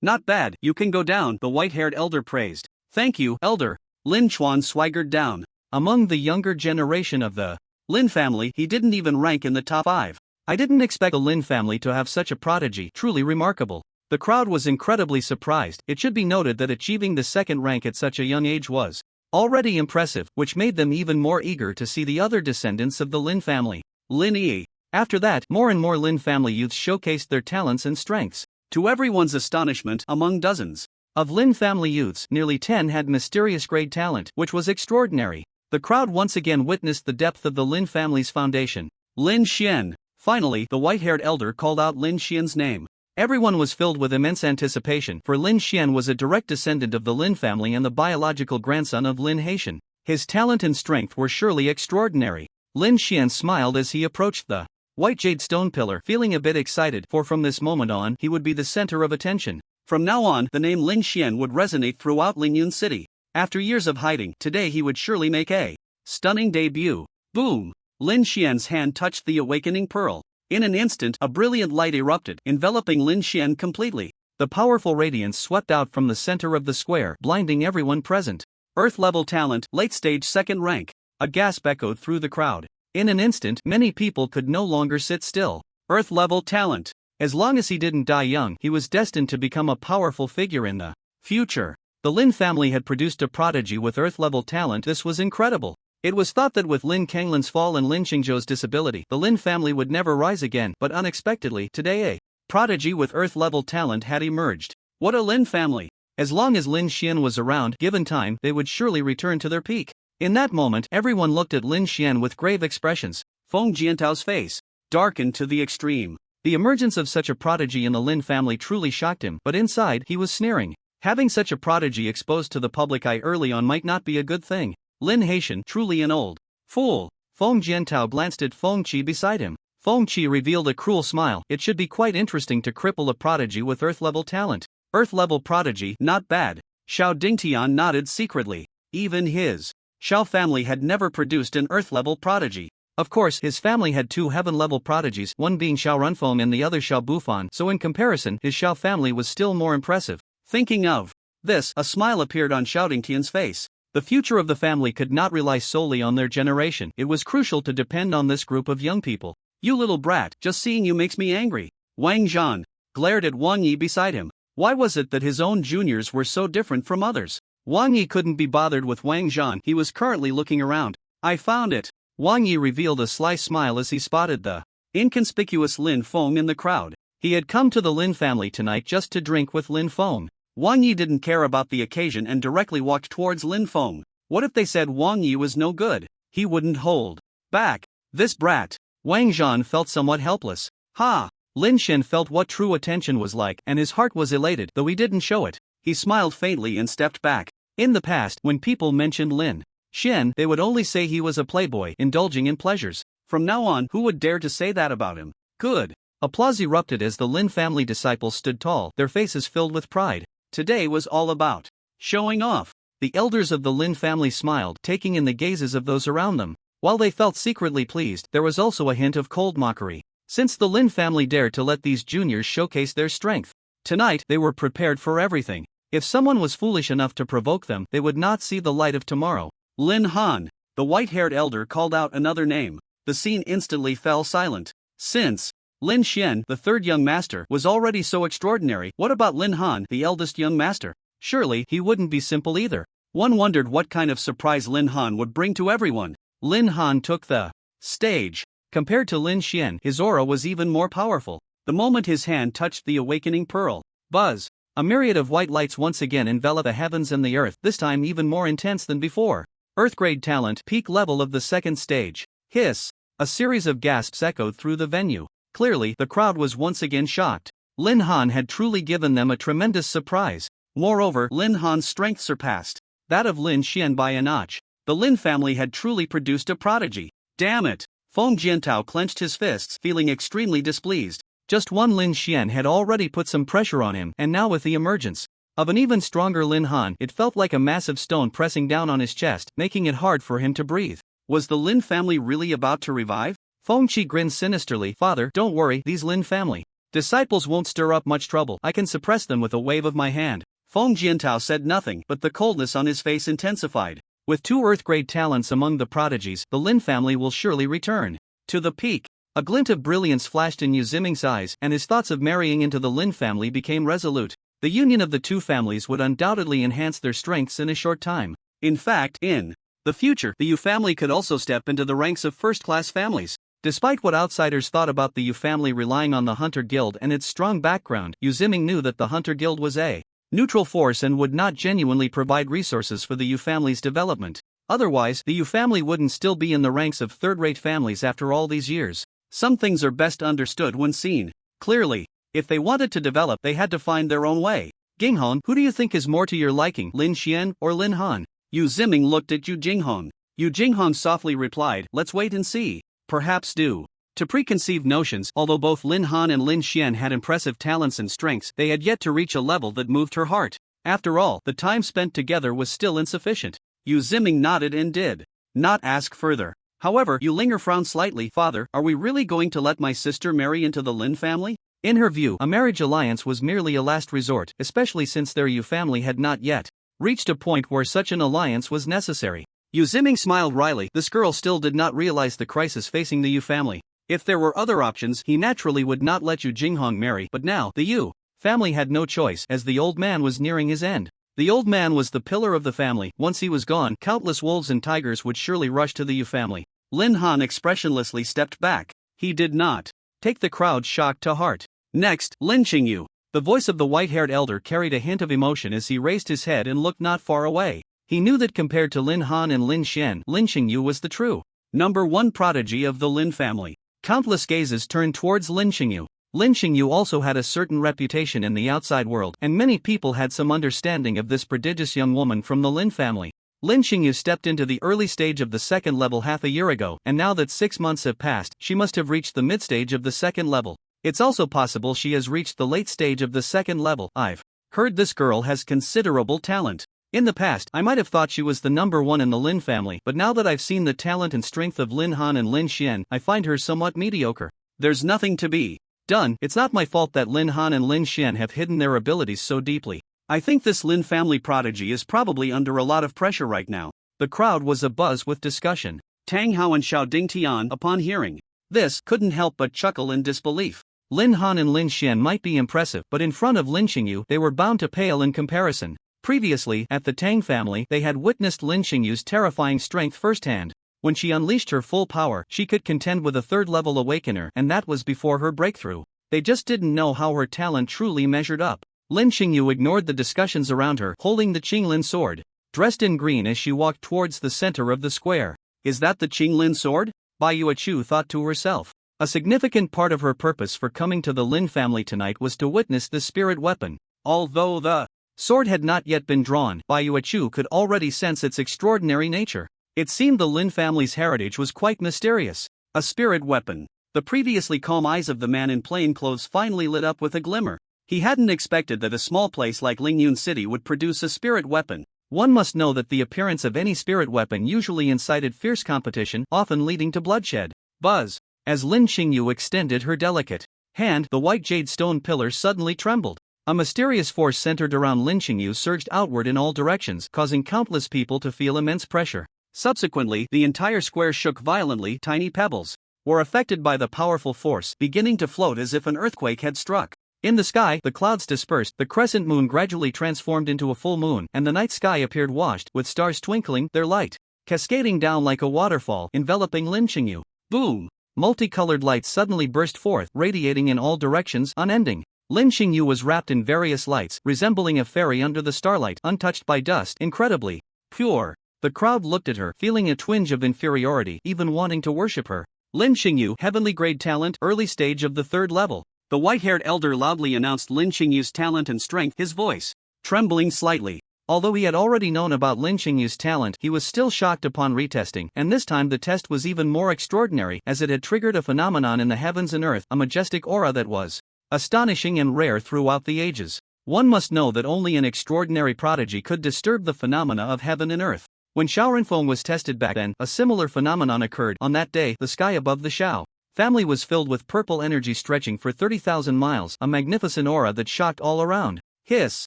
Not bad, you can go down, the white-haired elder praised. "Thank you, elder." Lin Chuan swaggered down. Among the younger generation of the Lin family, he didn't even rank in the top 5. "I didn't expect the Lin family to have such a prodigy, truly remarkable." The crowd was incredibly surprised. It should be noted that achieving the second rank at such a young age was already impressive, which made them even more eager to see the other descendants of the Lin family. Lin Yi. After that, more and more Lin family youths showcased their talents and strengths. To everyone's astonishment, among dozens of Lin family youths, nearly 10 had mysterious grade talent, which was extraordinary. The crowd once again witnessed the depth of the Lin family's foundation. Lin Xian. Finally, the white-haired elder called out Lin Xian's name. Everyone was filled with immense anticipation, for Lin Xian was a direct descendant of the Lin family and the biological grandson of Lin Haitian. His talent and strength were surely extraordinary. Lin Xian smiled as he approached the white jade stone pillar, feeling a bit excited, for from this moment on, he would be the center of attention. From now on, the name Lin Xian would resonate throughout Lingyun City. After years of hiding, today he would surely make a stunning debut. Boom! Lin Xian's hand touched the awakening pearl. In an instant, a brilliant light erupted, enveloping Lin Xian completely. The powerful radiance swept out from the center of the square, blinding everyone present. Earth-level talent, late-stage second rank. A gasp echoed through the crowd. In an instant, many people could no longer sit still. Earth-level talent. As long as he didn't die young, he was destined to become a powerful figure in the future. The Lin family had produced a prodigy with Earth-level talent. This was incredible. It was thought that with Lin Kanglin's fall and Lin Qingzhou's disability, the Lin family would never rise again, but unexpectedly, today a prodigy with Earth-level talent had emerged. What a Lin family! As long as Lin Xian was around, given time, they would surely return to their peak. In that moment, everyone looked at Lin Xian with grave expressions. Feng Jiantao's face darkened to the extreme. The emergence of such a prodigy in the Lin family truly shocked him, but inside, he was sneering. Having such a prodigy exposed to the public eye early on might not be a good thing. Lin Haitian, truly an old fool. Feng Jiantao glanced at Feng Qi beside him. Feng Qi revealed a cruel smile. It should be quite interesting to cripple a prodigy with Earth-level talent. Earth-level prodigy, not bad. Xiao Dingtian nodded secretly. Even his Xiao family had never produced an Earth-level prodigy. Of course, his family had 2 heaven-level prodigies, one being Xiao Runfeng and the other Xiao Bufan, so in comparison, his Xiao family was still more impressive. Thinking of this, a smile appeared on Xiao Dingtian's face. The future of the family could not rely solely on their generation. It was crucial to depend on this group of young people. "You little brat, just seeing you makes me angry." Wang Zhan, glared at Wang Yi beside him. Why was it that his own juniors were so different from others? Wang Yi couldn't be bothered with Wang Zhan. He was currently looking around. I found it. Wang Yi revealed a sly smile as he spotted the inconspicuous Lin Feng in the crowd. He had come to the Lin family tonight just to drink with Lin Feng. Wang Yi didn't care about the occasion and directly walked towards Lin Feng. What if they said Wang Yi was no good? He wouldn't hold back. This brat. Wang Zhan felt somewhat helpless. Ha! Lin Shen felt what true attention was like, and his heart was elated, though he didn't show it. He smiled faintly and stepped back. In the past, when people mentioned Lin Shen, they would only say he was a playboy, indulging in pleasures. From now on, who would dare to say that about him? Good. Applause erupted as the Lin family disciples stood tall, their faces filled with pride. Today was all about showing off. The elders of the Lin family smiled, taking in the gazes of those around them. While they felt secretly pleased, there was also a hint of cold mockery. Since the Lin family dared to let these juniors showcase their strength, tonight they were prepared for everything. If someone was foolish enough to provoke them, they would not see the light of tomorrow. Lin Han, the white-haired elder, called out another name. The scene instantly fell silent. Since Lin Xian, the third young master, was already so extraordinary, what about Lin Han, the eldest young master? Surely he wouldn't be simple either. One wondered what kind of surprise Lin Han would bring to everyone. Lin Han took the stage. Compared to Lin Xian, his aura was even more powerful. The moment his hand touched the awakening pearl, buzz! A myriad of white lights once again enveloped the heavens and the earth, this time even more intense than before. Earth-grade talent, peak level of the second stage. Hiss! A series of gasps echoed through the venue. Clearly, the crowd was once again shocked. Lin Han had truly given them a tremendous surprise. Moreover, Lin Han's strength surpassed that of Lin Xian by a notch. The Lin family had truly produced a prodigy. Damn it! Feng Jiantao clenched his fists, feeling extremely displeased. Just one Lin Xian had already put some pressure on him, and now with the emergence of an even stronger Lin Han, it felt like a massive stone pressing down on his chest, making it hard for him to breathe. Was the Lin family really about to revive? Feng Qi grinned sinisterly. Father, don't worry, these Lin family disciples won't stir up much trouble. I can suppress them with a wave of my hand. Feng Jiantao said nothing, but the coldness on his face intensified. With 2 Earth-grade talents among the prodigies, the Lin family will surely return to the peak. A glint of brilliance flashed in Yu Ziming's eyes, and his thoughts of marrying into the Lin family became resolute. The union of the two families would undoubtedly enhance their strengths in a short time. In fact, in the future, the Yu family could also step into the ranks of first-class families. Despite what outsiders thought about the Yu family relying on the Hunter Guild and its strong background, Yu Ziming knew that the Hunter Guild was a neutral force and would not genuinely provide resources for the Yu family's development. Otherwise, the Yu family wouldn't still be in the ranks of third-rate families after all these years. Some things are best understood when seen clearly. If they wanted to develop, they had to find their own way. Ginghon, who do you think is more to your liking, Lin Xian or Lin Han? Yu Ziming looked at Yu Jinghong. Yu Jinghong softly replied, let's wait and see. Perhaps due to preconceived notions, although both Lin Han and Lin Xian had impressive talents and strengths, they had yet to reach a level that moved her heart. After all, the time spent together was still insufficient. Yu Ziming nodded and did not ask further. However, Yu Linger frowned slightly. Father, are we really going to let my sister marry into the Lin family? In her view, a marriage alliance was merely a last resort, especially since their Yu family had not yet reached a point where such an alliance was necessary. Yu Ziming smiled wryly. This girl still did not realize the crisis facing the Yu family. If there were other options, he naturally would not let Yu Jinghong marry, but now, the Yu family had no choice, as the old man was nearing his end. The old man was the pillar of the family. Once he was gone, countless wolves and tigers would surely rush to the Yu family. Lin Han expressionlessly stepped back. He did not take the crowd's shock to heart. Next, Lin Qingyu. The voice of the white-haired elder carried a hint of emotion as he raised his head and looked not far away. He knew that compared to Lin Han and Lin Xian, Lin Qingyu was the true number one prodigy of the Lin family. Countless gazes turned towards Lin Qingyu. Lin Qingyu also had a certain reputation in the outside world, and many people had some understanding of this prodigious young woman from the Lin family. Lin Qingyu stepped into the early stage of the second level half a year ago, and now that 6 months have passed, she must have reached the mid-stage of the second level. It's also possible she has reached the late stage of the second level. I've heard this girl has considerable talent. In the past, I might have thought she was the number one in the Lin family, but now that I've seen the talent and strength of Lin Han and Lin Xian, I find her somewhat mediocre. There's nothing to be done. It's not my fault that Lin Han and Lin Xian have hidden their abilities so deeply. I think this Lin family prodigy is probably under a lot of pressure right now. The crowd was abuzz with discussion. Tang Hao and Xiao Ding Tian, upon hearing this, couldn't help but chuckle in disbelief. Lin Han and Lin Xian might be impressive, but in front of Lin Xingyu they were bound to pale in comparison. Previously, at the Tang family, they had witnessed Lin Xingyu's terrifying strength firsthand. When she unleashed her full power, she could contend with a third-level awakener, and that was before her breakthrough. They just didn't know how her talent truly measured up. Lin Xingyu ignored the discussions around her, holding the Qinglin sword, dressed in green as she walked towards the center of the square. Is that the Qinglin sword? Bai Yuechu thought to herself. A significant part of her purpose for coming to the Lin family tonight was to witness the spirit weapon. Although the sword had not yet been drawn, Bai Yuechu could already sense its extraordinary nature. It seemed the Lin family's heritage was quite mysterious. A spirit weapon. The previously calm eyes of the man in plain clothes finally lit up with a glimmer. He hadn't expected that a small place like Lingyun City would produce a spirit weapon. One must know that the appearance of any spirit weapon usually incited fierce competition, often leading to bloodshed. Buzz! As Lin Xingyu extended her delicate hand, the white jade stone pillar suddenly trembled. A mysterious force centered around Lin Xingyu surged outward in all directions, causing countless people to feel immense pressure. Subsequently, the entire square shook violently. Tiny pebbles were affected by the powerful force, beginning to float as if an earthquake had struck. In the sky, the clouds dispersed, the crescent moon gradually transformed into a full moon, and the night sky appeared washed, with stars twinkling, their light cascading down like a waterfall, enveloping Lin Xingyu. Boom! Multicolored lights suddenly burst forth, radiating in all directions, unending. Lin Xingyu was wrapped in various lights, resembling a fairy under the starlight, untouched by dust, incredibly pure. The crowd looked at her, feeling a twinge of inferiority, even wanting to worship her. Lin Xingyu, heavenly grade talent, early stage of the third level. The white-haired elder loudly announced Lin Xingyu's talent and strength, his voice trembling slightly. Although he had already known about Lin Xingyu's talent, he was still shocked upon retesting, and this time the test was even more extraordinary, as it had triggered a phenomenon in the heavens and earth, a majestic aura that was astonishing and rare throughout the ages. One must know that only an extraordinary prodigy could disturb the phenomena of heaven and earth. When Shao Renfeng was tested back then, a similar phenomenon occurred. On that day, the sky above the Shao family was filled with purple energy stretching for 30,000 miles, a magnificent aura that shocked all around. Hiss!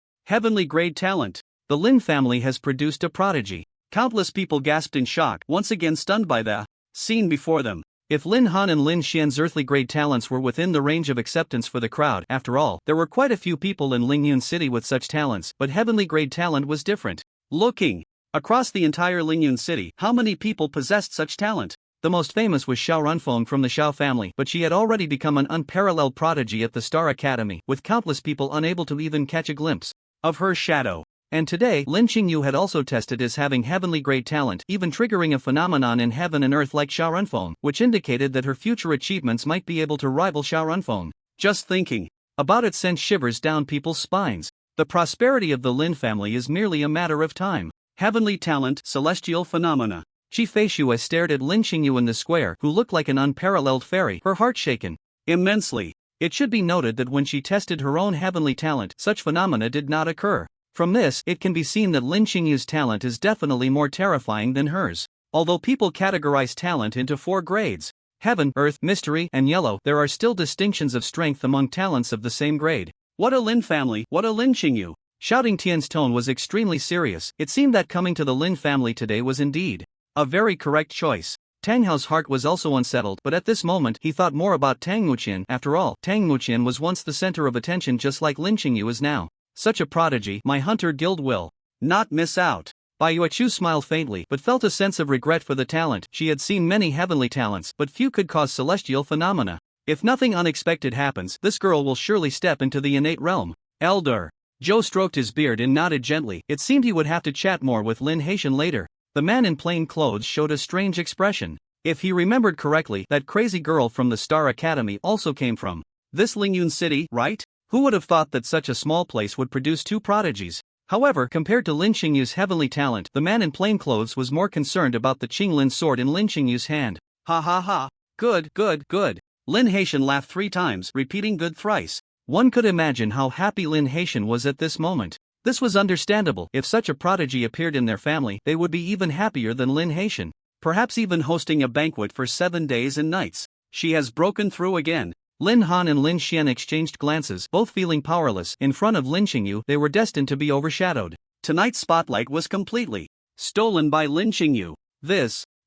Heavenly grade talent! The Lin family has produced a prodigy. Countless people gasped in shock, once again stunned by the scene before them. If Lin Han and Lin Xian's earthly grade talents were within the range of acceptance for the crowd, after all, there were quite a few people in Lingyun City with such talents, but heavenly grade talent was different. Looking across the entire Lingyun City, how many people possessed such talent? The most famous was Shao Renfeng from the Shao family, but she had already become an unparalleled prodigy at the Star Academy, with countless people unable to even catch a glimpse of her shadow. And today, Lin Xingyu had also tested as having heavenly grade talent, even triggering a phenomenon in heaven and earth like Shao Renfeng, which indicated that her future achievements might be able to rival Shao Renfeng. Just thinking about it sent shivers down people's spines. The prosperity of the Lin family is merely a matter of time. Heavenly talent, celestial phenomena. Chief Feishue stared at Lin Xingyu in the square, who looked like an unparalleled fairy, her heart shaken immensely. It should be noted that when she tested her own heavenly talent, such phenomena did not occur. From this, it can be seen that Lin Xingyu's talent is definitely more terrifying than hers. Although people categorize talent into 4 grades, heaven, earth, mystery, and yellow, there are still distinctions of strength among talents of the same grade. What a Lin family, what a Lin Xingyu! Shouting Tian's tone was extremely serious. It seemed that coming to the Lin family today was indeed a very correct choice. Tang Hao's heart was also unsettled, but at this moment he thought more about Tang Muqian. After all, Tang Muqian was once the center of attention just like Lin Xingyu is now. Such a prodigy, my hunter guild will not miss out. Bai Yuechu smiled faintly, but felt a sense of regret for the talent. She had seen many heavenly talents, but few could cause celestial phenomena. If nothing unexpected happens, this girl will surely step into the innate realm. Elder Zhou stroked his beard and nodded gently. It seemed he would have to chat more with Lin Haitian later. The man in plain clothes showed a strange expression. If he remembered correctly, that crazy girl from the Star Academy also came from this Lingyun City, right? Who would have thought that such a small place would produce 2 prodigies? However, compared to Lin Xingyu's heavenly talent, the man in plain clothes was more concerned about the Qinglin sword in Lin Xingyu's hand. Ha ha ha. Good, good, good. Lin Haitian laughed 3 times, repeating good thrice. One could imagine how happy Lin Haitian was at this moment. This was understandable. If such a prodigy appeared in their family, they would be even happier than Lin Haitian. Perhaps even hosting a banquet for 7 days and nights. She has broken through again. Lin Han and Lin Xian exchanged glances, both feeling powerless. In front of Lin Xingyu, they were destined to be overshadowed. Tonight's spotlight was completely stolen by Lin Xingyu.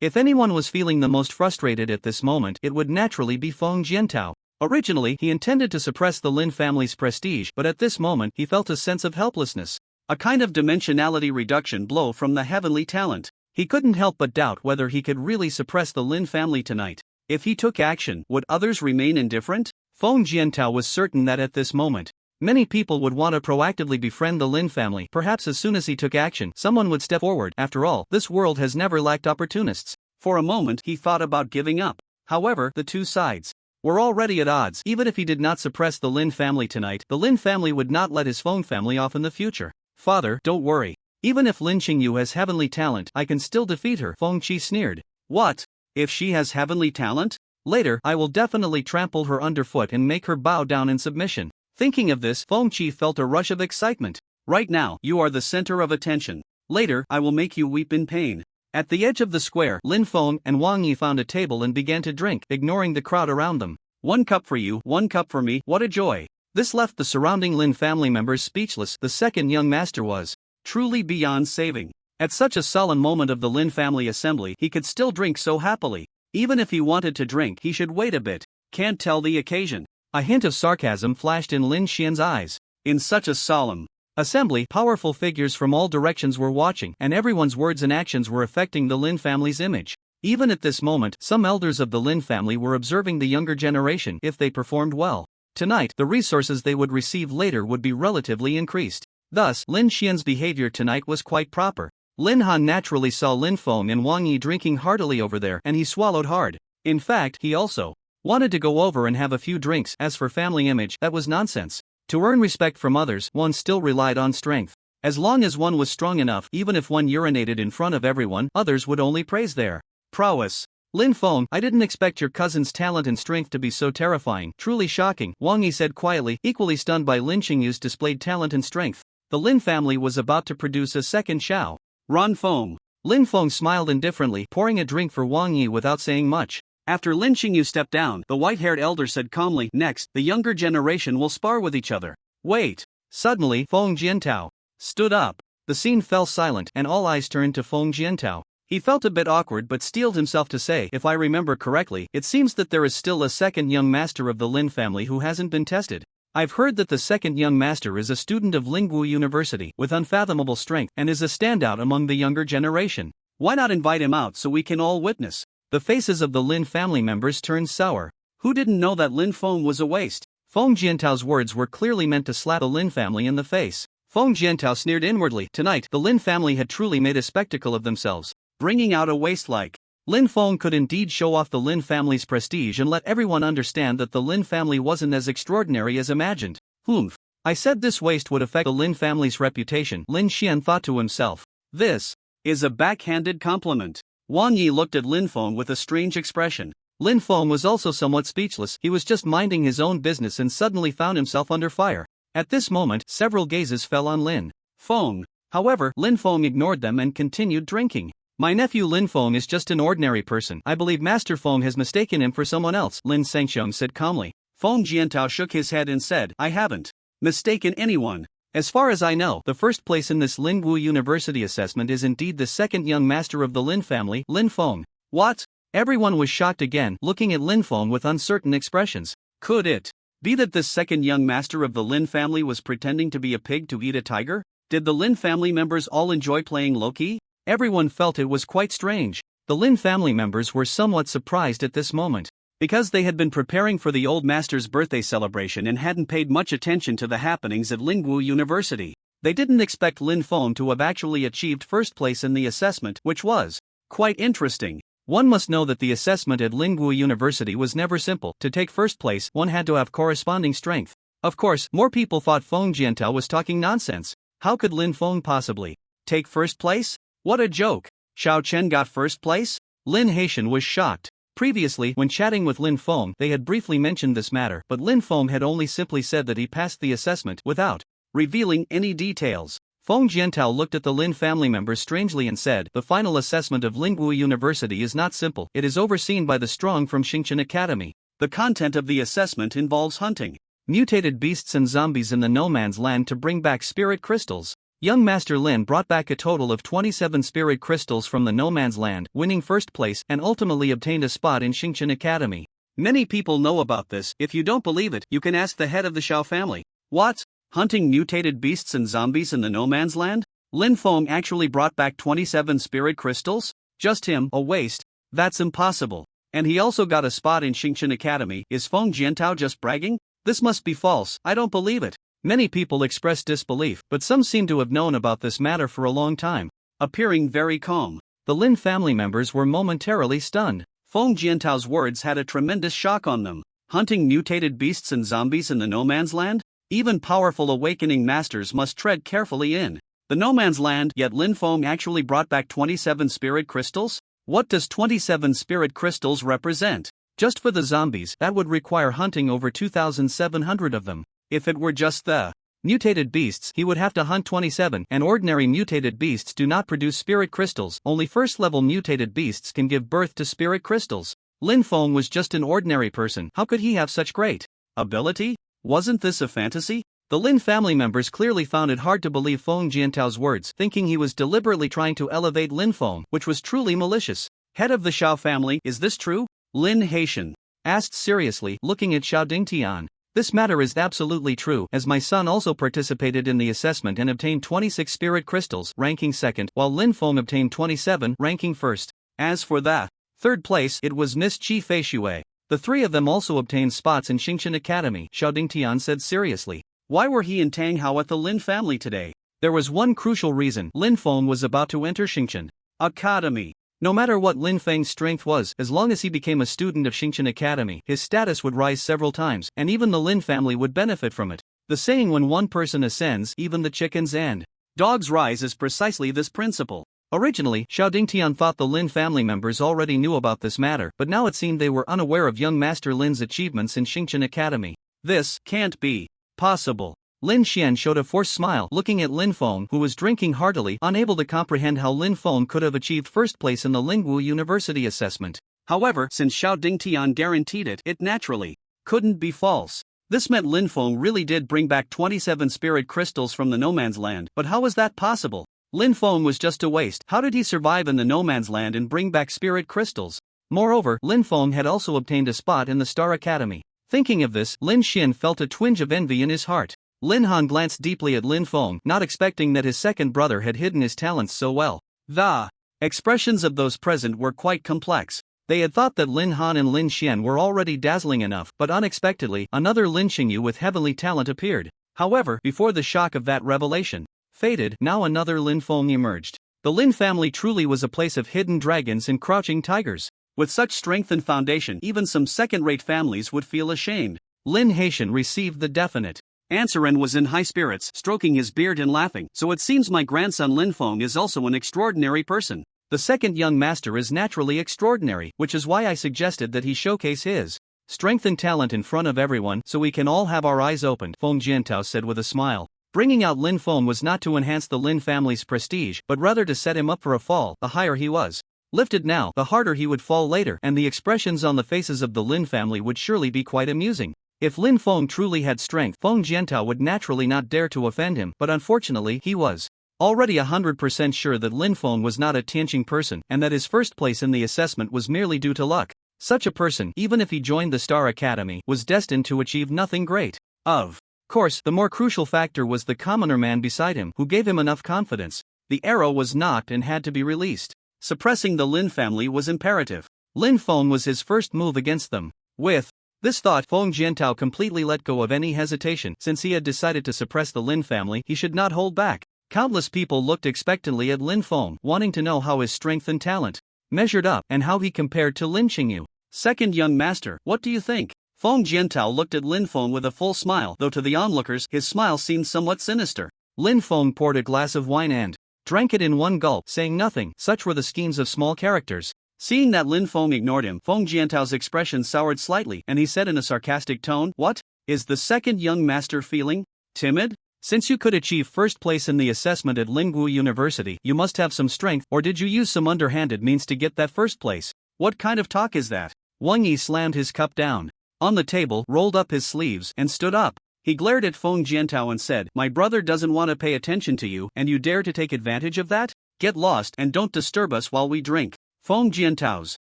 If anyone was feeling the most frustrated at this moment, it would naturally be Feng Jiantao. Originally, he intended to suppress the Lin family's prestige, but at this moment he felt a sense of helplessness. A kind of dimensionality reduction blow from the heavenly talent. He couldn't help but doubt whether he could really suppress the Lin family tonight. If he took action, would others remain indifferent? Feng Jiantao was certain that at this moment, many people would want to proactively befriend the Lin family. Perhaps as soon as he took action, someone would step forward. After all, this world has never lacked opportunists. For a moment, he thought about giving up. However, the two sides were already at odds. Even if he did not suppress the Lin family tonight, the Lin family would not let his Feng family off in the future. Father, don't worry. Even if Lin Qingyu has heavenly talent, I can still defeat her, Feng Qi sneered. What? If she has heavenly talent? Later, I will definitely trample her underfoot and make her bow down in submission. Thinking of this, Feng Qi felt a rush of excitement. Right now, you are the center of attention. Later, I will make you weep in pain. At the edge of the square, Lin Feng and Wang Yi found a table and began to drink, ignoring the crowd around them. 1 cup for you, 1 cup for me, what a joy. This left the surrounding Lin family members speechless. The second young master was truly beyond saving. At such a solemn moment of the Lin family assembly, he could still drink so happily. Even if he wanted to drink, he should wait a bit. Can't tell the occasion. A hint of sarcasm flashed in Lin Xian's eyes. In such a solemn assembly, powerful figures from all directions were watching, and everyone's words and actions were affecting the Lin family's image. Even at this moment, some elders of the Lin family were observing the younger generation. If they performed well tonight, the resources they would receive later would be relatively increased. Thus, Lin Xian's behavior tonight was quite proper. Lin Han naturally saw Lin Feng and Wang Yi drinking heartily over there, and he swallowed hard. In fact, he also wanted to go over and have a few drinks. As for family image, that was nonsense. To earn respect from others, one still relied on strength. As long as one was strong enough, even if one urinated in front of everyone, others would only praise their prowess. Lin Feng, I didn't expect your cousin's talent and strength to be so terrifying. Truly shocking, Wang Yi said quietly, equally stunned by Lin Qingyu's displayed talent and strength. The Lin family was about to produce a second Xiao Ran Feng. Lin Feng smiled indifferently, pouring a drink for Wang Yi without saying much. After Lin Qingyu stepped down, the white-haired elder said calmly, next, the younger generation will spar with each other. Wait. Suddenly, Feng Jiantao stood up. The scene fell silent, and all eyes turned to Feng Jiantao. He felt a bit awkward but steeled himself to say, if I remember correctly, it seems that there is still a second young master of the Lin family who hasn't been tested. I've heard that the second young master is a student of Lingwu University with unfathomable strength and is a standout among the younger generation. Why not invite him out so we can all witness? The faces of the Lin family members turned sour. Who didn't know that Lin Feng was a waste? Feng Jiantao's words were clearly meant to slap the Lin family in the face. Feng Jiantao sneered inwardly. Tonight, the Lin family had truly made a spectacle of themselves. Bringing out a waste like Lin Feng could indeed show off the Lin family's prestige and let everyone understand that the Lin family wasn't as extraordinary as imagined. Humph. I said this waste would affect the Lin family's reputation, Lin Xian thought to himself. This is a backhanded compliment. Wang Yi looked at Lin Feng with a strange expression. Lin Feng was also somewhat speechless. He was just minding his own business and suddenly found himself under fire. At this moment, several gazes fell on Lin Feng. However, Lin Feng ignored them and continued drinking. My nephew Lin Feng is just an ordinary person. I believe Master Feng has mistaken him for someone else, Lin Shengxiong said calmly. Feng Jiantao shook his head and said, I haven't mistaken anyone. As far as I know, the first place in this Lingwu University assessment is indeed the second young master of the Lin family, Lin Feng. What? Everyone was shocked again, looking at Lin Feng with uncertain expressions. Could it be that this second young master of the Lin family was pretending to be a pig to eat a tiger? Did the Lin family members all enjoy playing low-key? Everyone felt it was quite strange. The Lin family members were somewhat surprised at this moment. Because they had been preparing for the old master's birthday celebration and hadn't paid much attention to the happenings at Lingwu University, they didn't expect Lin Feng to have actually achieved first place in the assessment, which was quite interesting. One must know that the assessment at Lingwu University was never simple. To take first place, one had to have corresponding strength. Of course, more people thought Feng Jiantao was talking nonsense. How could Lin Feng possibly take first place? What a joke! Xiao Chen got first place? Lin Haitian was shocked. Previously, when chatting with Lin Feng, they had briefly mentioned this matter, but Lin Feng had only simply said that he passed the assessment without revealing any details. Feng Jiantao looked at the Lin family members strangely and said, the final assessment of Lingwu University is not simple. It is overseen by the strong from Xingqian Academy. The content of the assessment involves hunting mutated beasts and zombies in the no man's land to bring back spirit crystals. Young Master Lin brought back a total of 27 spirit crystals from the no man's land, winning first place and ultimately obtained a spot in Xingqian Academy. Many people know about this. If you don't believe it, you can ask the head of the Shao family. What? Hunting mutated beasts and zombies in the no man's land? Lin Feng actually brought back 27 spirit crystals? Just him, a waste? That's impossible. And he also got a spot in Xingqian Academy. Is Feng Jiantao just bragging? This must be false, I don't believe it. Many people expressed disbelief, but some seem to have known about this matter for a long time. Appearing very calm, the Lin family members were momentarily stunned. Feng Jiantao's words had a tremendous shock on them. Hunting mutated beasts and zombies in the no man's land? Even powerful awakening masters must tread carefully in the no man's land, yet Lin Feng actually brought back 27 spirit crystals? What does 27 spirit crystals represent? Just for the zombies, that would require hunting over 2,700 of them. If it were just the mutated beasts, he would have to hunt 27, and ordinary mutated beasts do not produce spirit crystals. Only first-level mutated beasts can give birth to spirit crystals. Lin Feng was just an ordinary person. How could he have such great ability? Wasn't this a fantasy? The Lin family members clearly found it hard to believe Feng Jiantao's words, thinking he was deliberately trying to elevate Lin Feng, which was truly malicious. Head of the Shao family, is this true? Lin Haitian asked seriously, looking at Xiaoding Tian. This matter is absolutely true, as my son also participated in the assessment and obtained 26 spirit crystals, ranking second, while Lin Feng obtained 27, ranking first. As for that third place, it was Miss Qi Feishui. The three of them also obtained spots in Xingqian Academy, Xiaoding Tian said seriously. Why were he and Tang Hao at the Lin family today? There was one crucial reason. Lin Feng was about to enter Xingqian Academy. No matter what Lin Feng's strength was, as long as he became a student of Xingqian Academy, his status would rise several times, and even the Lin family would benefit from it. The saying when one person ascends, even the chickens and dogs rise is precisely this principle. Originally, Xiaoding Tian thought the Lin family members already knew about this matter, but now it seemed they were unaware of young Master Lin's achievements in Xingqian Academy. This can't be possible. Lin Xian showed a forced smile, looking at Lin Feng, who was drinking heartily, unable to comprehend how Lin Feng could have achieved first place in the Lingwu University assessment. However, since Xiaoding Tian guaranteed it, it naturally couldn't be false. This meant Lin Feng really did bring back 27 spirit crystals from the no man's land, but how was that possible? Lin Feng was just a waste. How did he survive in the no man's land and bring back spirit crystals? Moreover, Lin Feng had also obtained a spot in the Star Academy. Thinking of this, Lin Xian felt a twinge of envy in his heart. Lin Han glanced deeply at Lin Feng, not expecting that his second brother had hidden his talents so well. The expressions of those present were quite complex. They had thought that Lin Han and Lin Xian were already dazzling enough, but unexpectedly, another Lin Xingyu with heavenly talent appeared. However, before the shock of that revelation faded, now another Lin Feng emerged. The Lin family truly was a place of hidden dragons and crouching tigers. With such strength and foundation, even some second-rate families would feel ashamed. Lin Haitian received the definite answer and was in high spirits, stroking his beard and laughing. So it seems my grandson Lin Feng is also an extraordinary person. The second young master is naturally extraordinary, which is why I suggested that he showcase his strength and talent in front of everyone so we can all have our eyes opened, Feng Jiantao said with a smile. Bringing out Lin Feng was not to enhance the Lin family's prestige, but rather to set him up for a fall. The higher he was lifted now, the harder he would fall later, and the expressions on the faces of the Lin family would surely be quite amusing. If Lin Feng truly had strength, Feng Jiantao would naturally not dare to offend him, but unfortunately he was already 100% sure that Lin Feng was not a Tianqing person, and that his first place in the assessment was merely due to luck. Such a person, even if he joined the Star Academy, was destined to achieve nothing great. Of course, the more crucial factor was the commoner man beside him, who gave him enough confidence. The arrow was knocked and had to be released. Suppressing the Lin family was imperative. Lin Feng was his first move against them. With this thought, Feng Jiantao completely let go of any hesitation. Since he had decided to suppress the Lin family, he should not hold back. Countless people looked expectantly at Lin Feng, wanting to know how his strength and talent measured up, and how he compared to Lin Xingyu. Second young master, what do you think? Feng Jiantao looked at Lin Feng with a full smile, though to the onlookers, his smile seemed somewhat sinister. Lin Feng poured a glass of wine and drank it in one gulp, saying nothing. Such were the schemes of small characters. Seeing that Lin Feng ignored him, Feng Jiantao's expression soured slightly, and he said in a sarcastic tone, "What? Is the second young master feeling timid? Since you could achieve first place in the assessment at Lingwu University, you must have some strength, or did you use some underhanded means to get that first place? What kind of talk is that?" Wang Yi slammed his cup down on the table, rolled up his sleeves, and stood up. He glared at Feng Jiantao and said, "My brother doesn't want to pay attention to you, and you dare to take advantage of that? Get lost and don't disturb us while we drink." Feng Jiantao's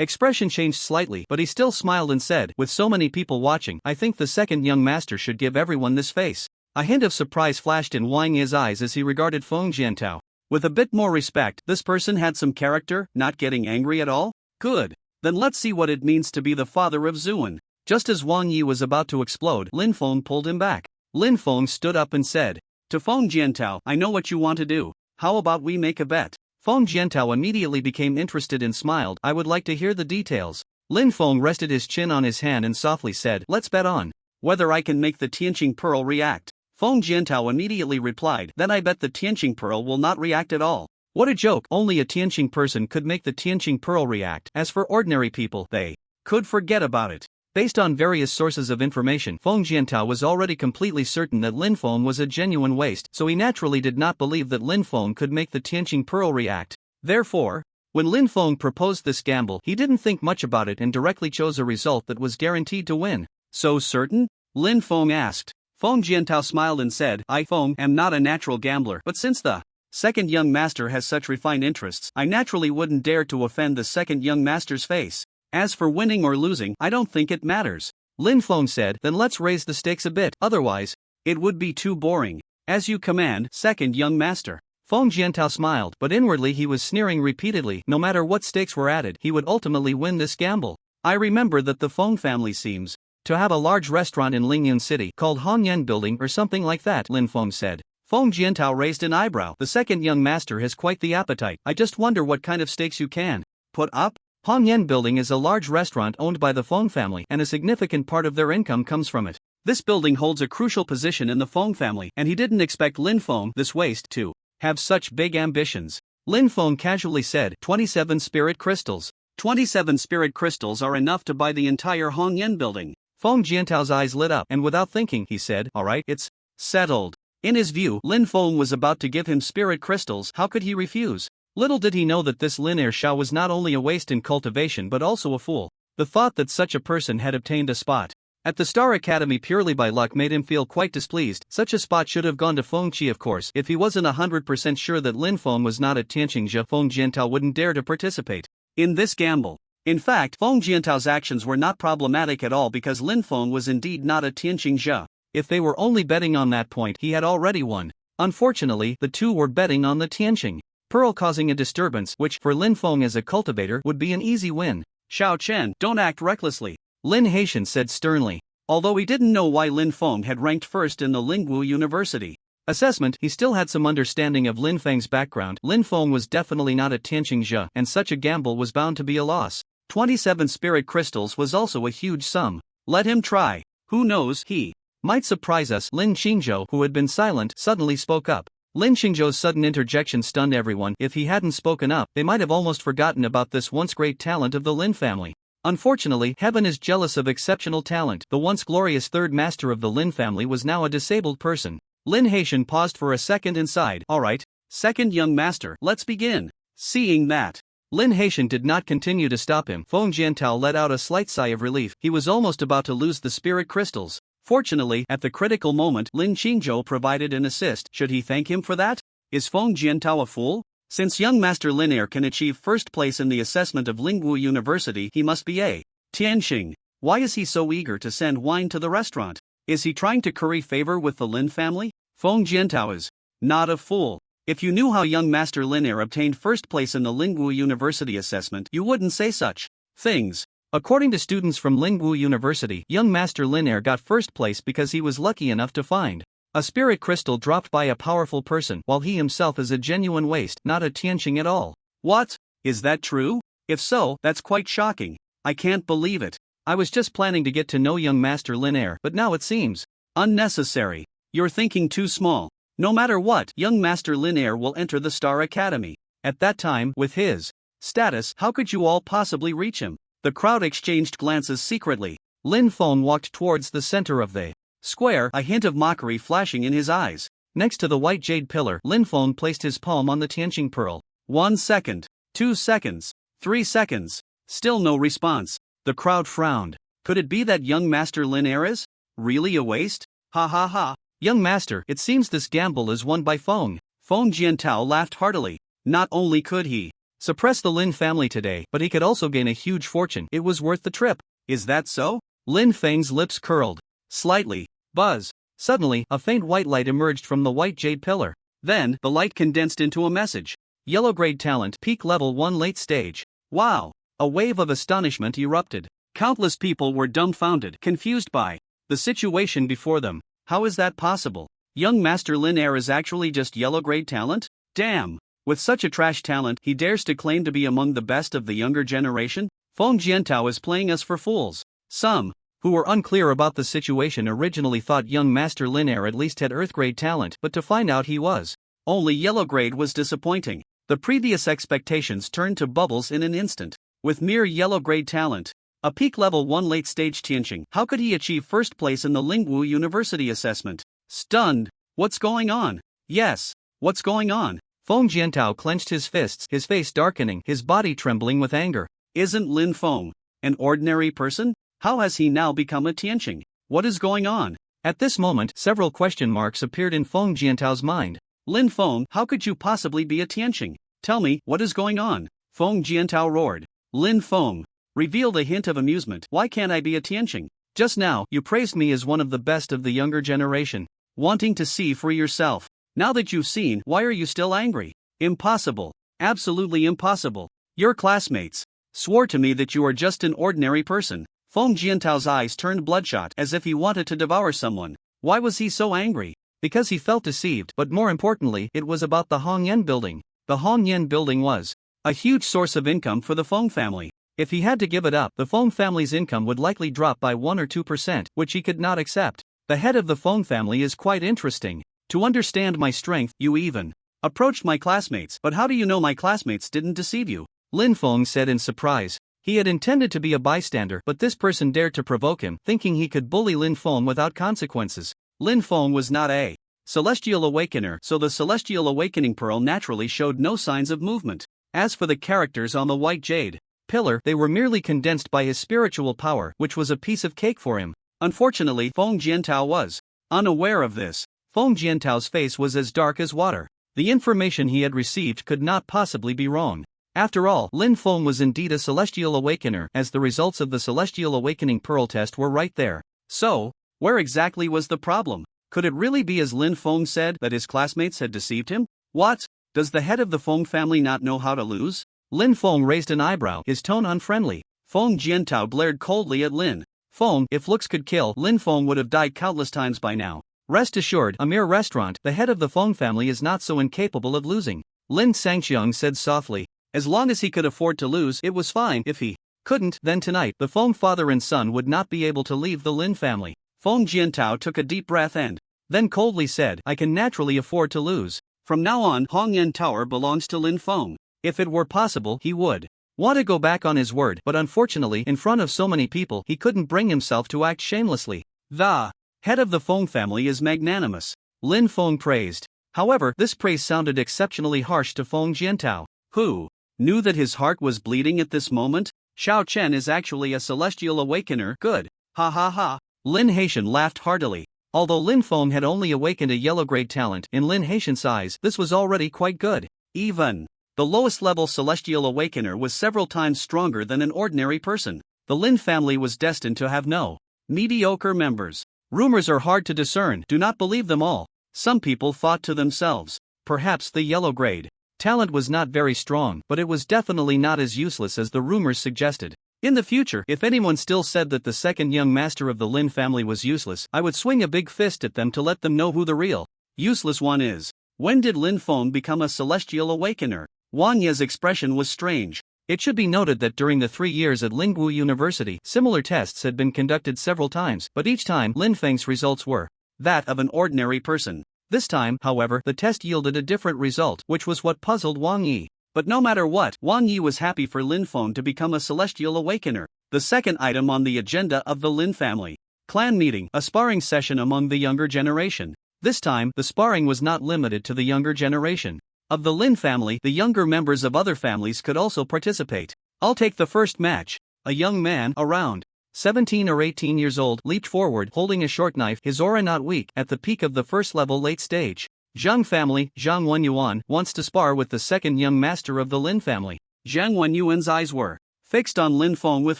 Expression changed slightly, but he still smiled and said, with so many people watching, I think the second young master should give everyone this face. A hint of surprise flashed in Wang Yi's eyes as he regarded Feng Jiantao. With a bit more respect, this person had some character, not getting angry at all? Good. Then let's see what it means to be the father of Zuan. Just as Wang Yi was about to explode, Lin Feng pulled him back. Lin Feng stood up and said, to Feng Jiantao, I know what you want to do. How about we make a bet? Feng Jiantao immediately became interested and smiled. I would like to hear the details. Lin Feng rested his chin on his hand and softly said, let's bet on whether I can make the Tianqing Pearl react. Feng Jiantao immediately replied, then I bet the Tianqing Pearl will not react at all. What a joke, only a Tianqing person could make the Tianqing Pearl react. As for ordinary people, they could forget about it. Based on various sources of information, Feng Jiantao was already completely certain that Lin Feng was a genuine waste, so he naturally did not believe that Lin Feng could make the Tianqing Pearl react. Therefore, when Lin Feng proposed this gamble, he didn't think much about it and directly chose a result that was guaranteed to win. So certain? Lin Feng asked. Feng Jiantao smiled and said, I, Feng, am not a natural gambler, but since the second young master has such refined interests, I naturally wouldn't dare to offend the second young master's face. As for winning or losing, I don't think it matters. Lin Feng said, then let's raise the stakes a bit, otherwise, it would be too boring. As you command, second young master. Feng Jiantao smiled, but inwardly he was sneering repeatedly. No matter what stakes were added, he would ultimately win this gamble. I remember that the Feng family seems to have a large restaurant in Lingyun City called Hongyan Building or something like that, Lin Feng said. Feng Jiantao raised an eyebrow. The second young master has quite the appetite. I just wonder what kind of stakes you can put up? Hongyan Building is a large restaurant owned by the Feng family, and a significant part of their income comes from it. This building holds a crucial position in the Feng family, and he didn't expect Lin Feng, this waste, to have such big ambitions. Lin Feng casually said, 27 spirit crystals. 27 spirit crystals are enough to buy the entire Hongyan Building. Feng Jiantao's eyes lit up, and without thinking, he said, alright, it's settled. In his view, Lin Feng was about to give him spirit crystals. How could he refuse? Little did he know that this Lin Ershao was not only a waste in cultivation but also a fool. The thought that such a person had obtained a spot at the Star Academy purely by luck made him feel quite displeased. Such a spot should have gone to Feng Qi, of course. If he wasn't 100% sure that Lin Feng was not at Tianqing, Feng Jiantao wouldn't dare to participate in this gamble. In fact, Feng Jiantao's actions were not problematic at all because Lin Feng was indeed not a Tianqing. If they were only betting on that point, he had already won. Unfortunately, the two were betting on the Tianqing Pearl, causing a disturbance which, for Lin Feng as a cultivator, would be an easy win. Xiao Chen, don't act recklessly, Lin Haitian said sternly. Although he didn't know why Lin Feng had ranked first in the Lingwu University assessment, he still had some understanding of Lin Feng's background. Lin Feng was definitely not a Tianqing, and such a gamble was bound to be a loss. 27 spirit crystals was also a huge sum. Let him try. Who knows, he might surprise us. Lin Qingzhou, who had been silent, suddenly spoke up. Lin Qingzhou's sudden interjection stunned everyone. If he hadn't spoken up, they might have almost forgotten about this once great talent of the Lin family. Unfortunately, heaven is jealous of exceptional talent. The once glorious third master of the Lin family was now a disabled person. Lin Haitian paused for a second and sighed. Alright, second young master, let's begin. Seeing that Lin Haitian did not continue to stop him, Feng Jiantao let out a slight sigh of relief. He was almost about to lose the spirit crystals. Fortunately, at the critical moment, Lin Qingzhou provided an assist. Should he thank him for that? Is Feng Jiantao a fool? Since young master Lin Er can achieve first place in the assessment of Lingwu University, he must be a Tianqing. Why is he so eager to send wine to the restaurant? Is he trying to curry favor with the Lin family? Feng Jiantao is not a fool. If you knew how young master Lin Er obtained first place in the Lingwu University assessment, you wouldn't say such things. According to students from Lingwu University, young master Lin Er got first place because he was lucky enough to find a spirit crystal dropped by a powerful person, while he himself is a genuine waste, not a Tianqing at all. What? Is that true? If so, that's quite shocking. I can't believe it. I was just planning to get to know young master Lin Er, but now it seems unnecessary. You're thinking too small. No matter what, young master Lin Er will enter the Star Academy. At that time, with his status, how could you all possibly reach him? The crowd exchanged glances secretly. Lin Feng walked towards the center of the square, a hint of mockery flashing in his eyes. Next to the white jade pillar, Lin Feng placed his palm on the Tianqing Pearl. 1 second, 2 seconds, 3 seconds. Still no response. The crowd frowned. Could it be that young master Lin Er is really a waste? Ha ha ha. Young master, it seems this gamble is won by Feng. Feng Jiantao laughed heartily. Not only could he suppress the Lin family today, but he could also gain a huge fortune. It was worth the trip. Is that so? Lin Feng's lips curled. Slightly. Buzz. Suddenly, a faint white light emerged from the white jade pillar. Then, the light condensed into a message. Yellow grade talent, peak level 1 late stage. Wow! A wave of astonishment erupted. Countless people were dumbfounded, confused by the situation before them. How is that possible? Young Master Lin Air is actually just yellow grade talent? Damn! With such a trash talent, he dares to claim to be among the best of the younger generation? Feng Jiantao is playing us for fools. Some, who were unclear about the situation, originally thought young Master Lin Air at least had earth grade talent, but to find out he was only yellow grade was disappointing. The previous expectations turned to bubbles in an instant. With mere yellow grade talent, a peak level 1 late stage Tianqing, how could he achieve first place in the Lingwu University assessment? Stunned. What's going on? Yes, what's going on? Feng Jiantao clenched his fists, his face darkening, his body trembling with anger. Isn't Lin Feng an ordinary person? How has he now become a Tianqing? What is going on? At this moment, several question marks appeared in Feng Jiantao's mind. Lin Feng, how could you possibly be a Tianqing? Tell me, what is going on? Feng Jiantao roared. Lin Feng revealed a hint of amusement. Why can't I be a Tianqing? Just now, you praised me as one of the best of the younger generation, wanting to see for yourself. Now that you've seen, why are you still angry? Impossible. Absolutely impossible. Your classmates swore to me that you are just an ordinary person. Feng Jiantao's eyes turned bloodshot as if he wanted to devour someone. Why was he so angry? Because he felt deceived, but more importantly, it was about the Hongyan building. The Hongyan building was a huge source of income for the Feng family. If he had to give it up, the Feng family's income would likely drop by 1 or 2%, which he could not accept. The head of the Feng family is quite interesting. To understand my strength, you even approached my classmates. But how do you know my classmates didn't deceive you? Lin Feng said in surprise. He had intended to be a bystander, but this person dared to provoke him, thinking he could bully Lin Feng without consequences. Lin Feng was not a celestial awakener, so the celestial awakening pearl naturally showed no signs of movement. As for the characters on the white jade pillar, they were merely condensed by his spiritual power, which was a piece of cake for him. Unfortunately, Feng Jiantao was unaware of this. Feng Jiantao's face was as dark as water. The information he had received could not possibly be wrong. After all, Lin Feng was indeed a celestial awakener, as the results of the celestial awakening pearl test were right there. So, where exactly was the problem? Could it really be as Lin Feng said, that his classmates had deceived him? What? Does the head of the Feng family not know how to lose? Lin Feng raised an eyebrow, his tone unfriendly. Feng Jiantao glared coldly at Lin Feng. If looks could kill, Lin Feng would have died countless times by now. Rest assured, a mere restaurant, the head of the Feng family is not so incapable of losing. Lin Sangxiang said softly. As long as he could afford to lose, it was fine. If he couldn't, then tonight, the Feng father and son would not be able to leave the Lin family. Feng Jiantao took a deep breath and then coldly said, I can naturally afford to lose. From now on, Hongyan Tower belongs to Lin Feng. If it were possible, he would want to go back on his word, but unfortunately, in front of so many people, he couldn't bring himself to act shamelessly. The head of the Feng family is magnanimous, Lin Feng praised. However, this praise sounded exceptionally harsh to Feng Jiantao, who knew that his heart was bleeding at this moment. Xiao Chen is actually a celestial awakener. Good. Ha ha ha. Lin Haitian laughed heartily. Although Lin Feng had only awakened a yellow grade talent, in Lin Haitian's eyes, this was already quite good. Even the lowest level celestial awakener was several times stronger than an ordinary person. The Lin family was destined to have no mediocre members. Rumors are hard to discern, do not believe them all. Some people thought to themselves, perhaps the yellow grade talent was not very strong, but it was definitely not as useless as the rumors suggested. In the future, if anyone still said that the second young master of the Lin family was useless, I would swing a big fist at them to let them know who the real useless one is. When did Lin Feng become a celestial awakener? Wang Ye's expression was strange. It should be noted that during the 3 years at Lingwu University, similar tests had been conducted several times, but each time Lin Feng's results were that of an ordinary person. This time, however, the test yielded a different result, which was what puzzled Wang Yi. But no matter what, Wang Yi was happy for Lin Feng to become a celestial awakener. The second item on the agenda of the Lin family clan meeting, a sparring session among the younger generation. This time, the sparring was not limited to the younger generation of the Lin family. The younger members of other families could also participate. I'll take the first match. A young man, around 17 or 18 years old, leaped forward, holding a short knife, his aura not weak, at the peak of the first level late stage. Zhang family, Zhang Wenyuan, wants to spar with the second young master of the Lin family. Zhang Wenyuan's eyes were fixed on Lin Feng with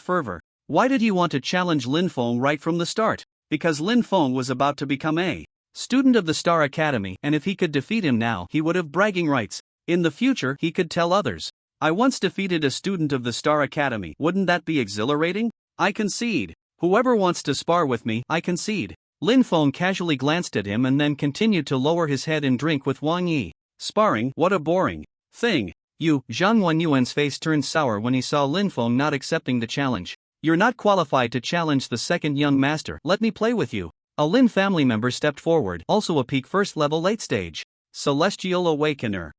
fervor. Why did he want to challenge Lin Feng right from the start? Because Lin Feng was about to become a student of the Star Academy, and if he could defeat him now, he would have bragging rights. In the future, he could tell others, I once defeated a student of the Star Academy. Wouldn't that be exhilarating? I concede. Whoever wants to spar with me, I concede. Lin Feng casually glanced at him and then continued to lower his head and drink with Wang Yi. Sparring, what a boring thing. Zhang Wenyuan's face turned sour when he saw Lin Feng not accepting the challenge. You're not qualified to challenge the second young master, let me play with you. A Lin family member stepped forward, also a peak first level late stage. Celestial Awakener.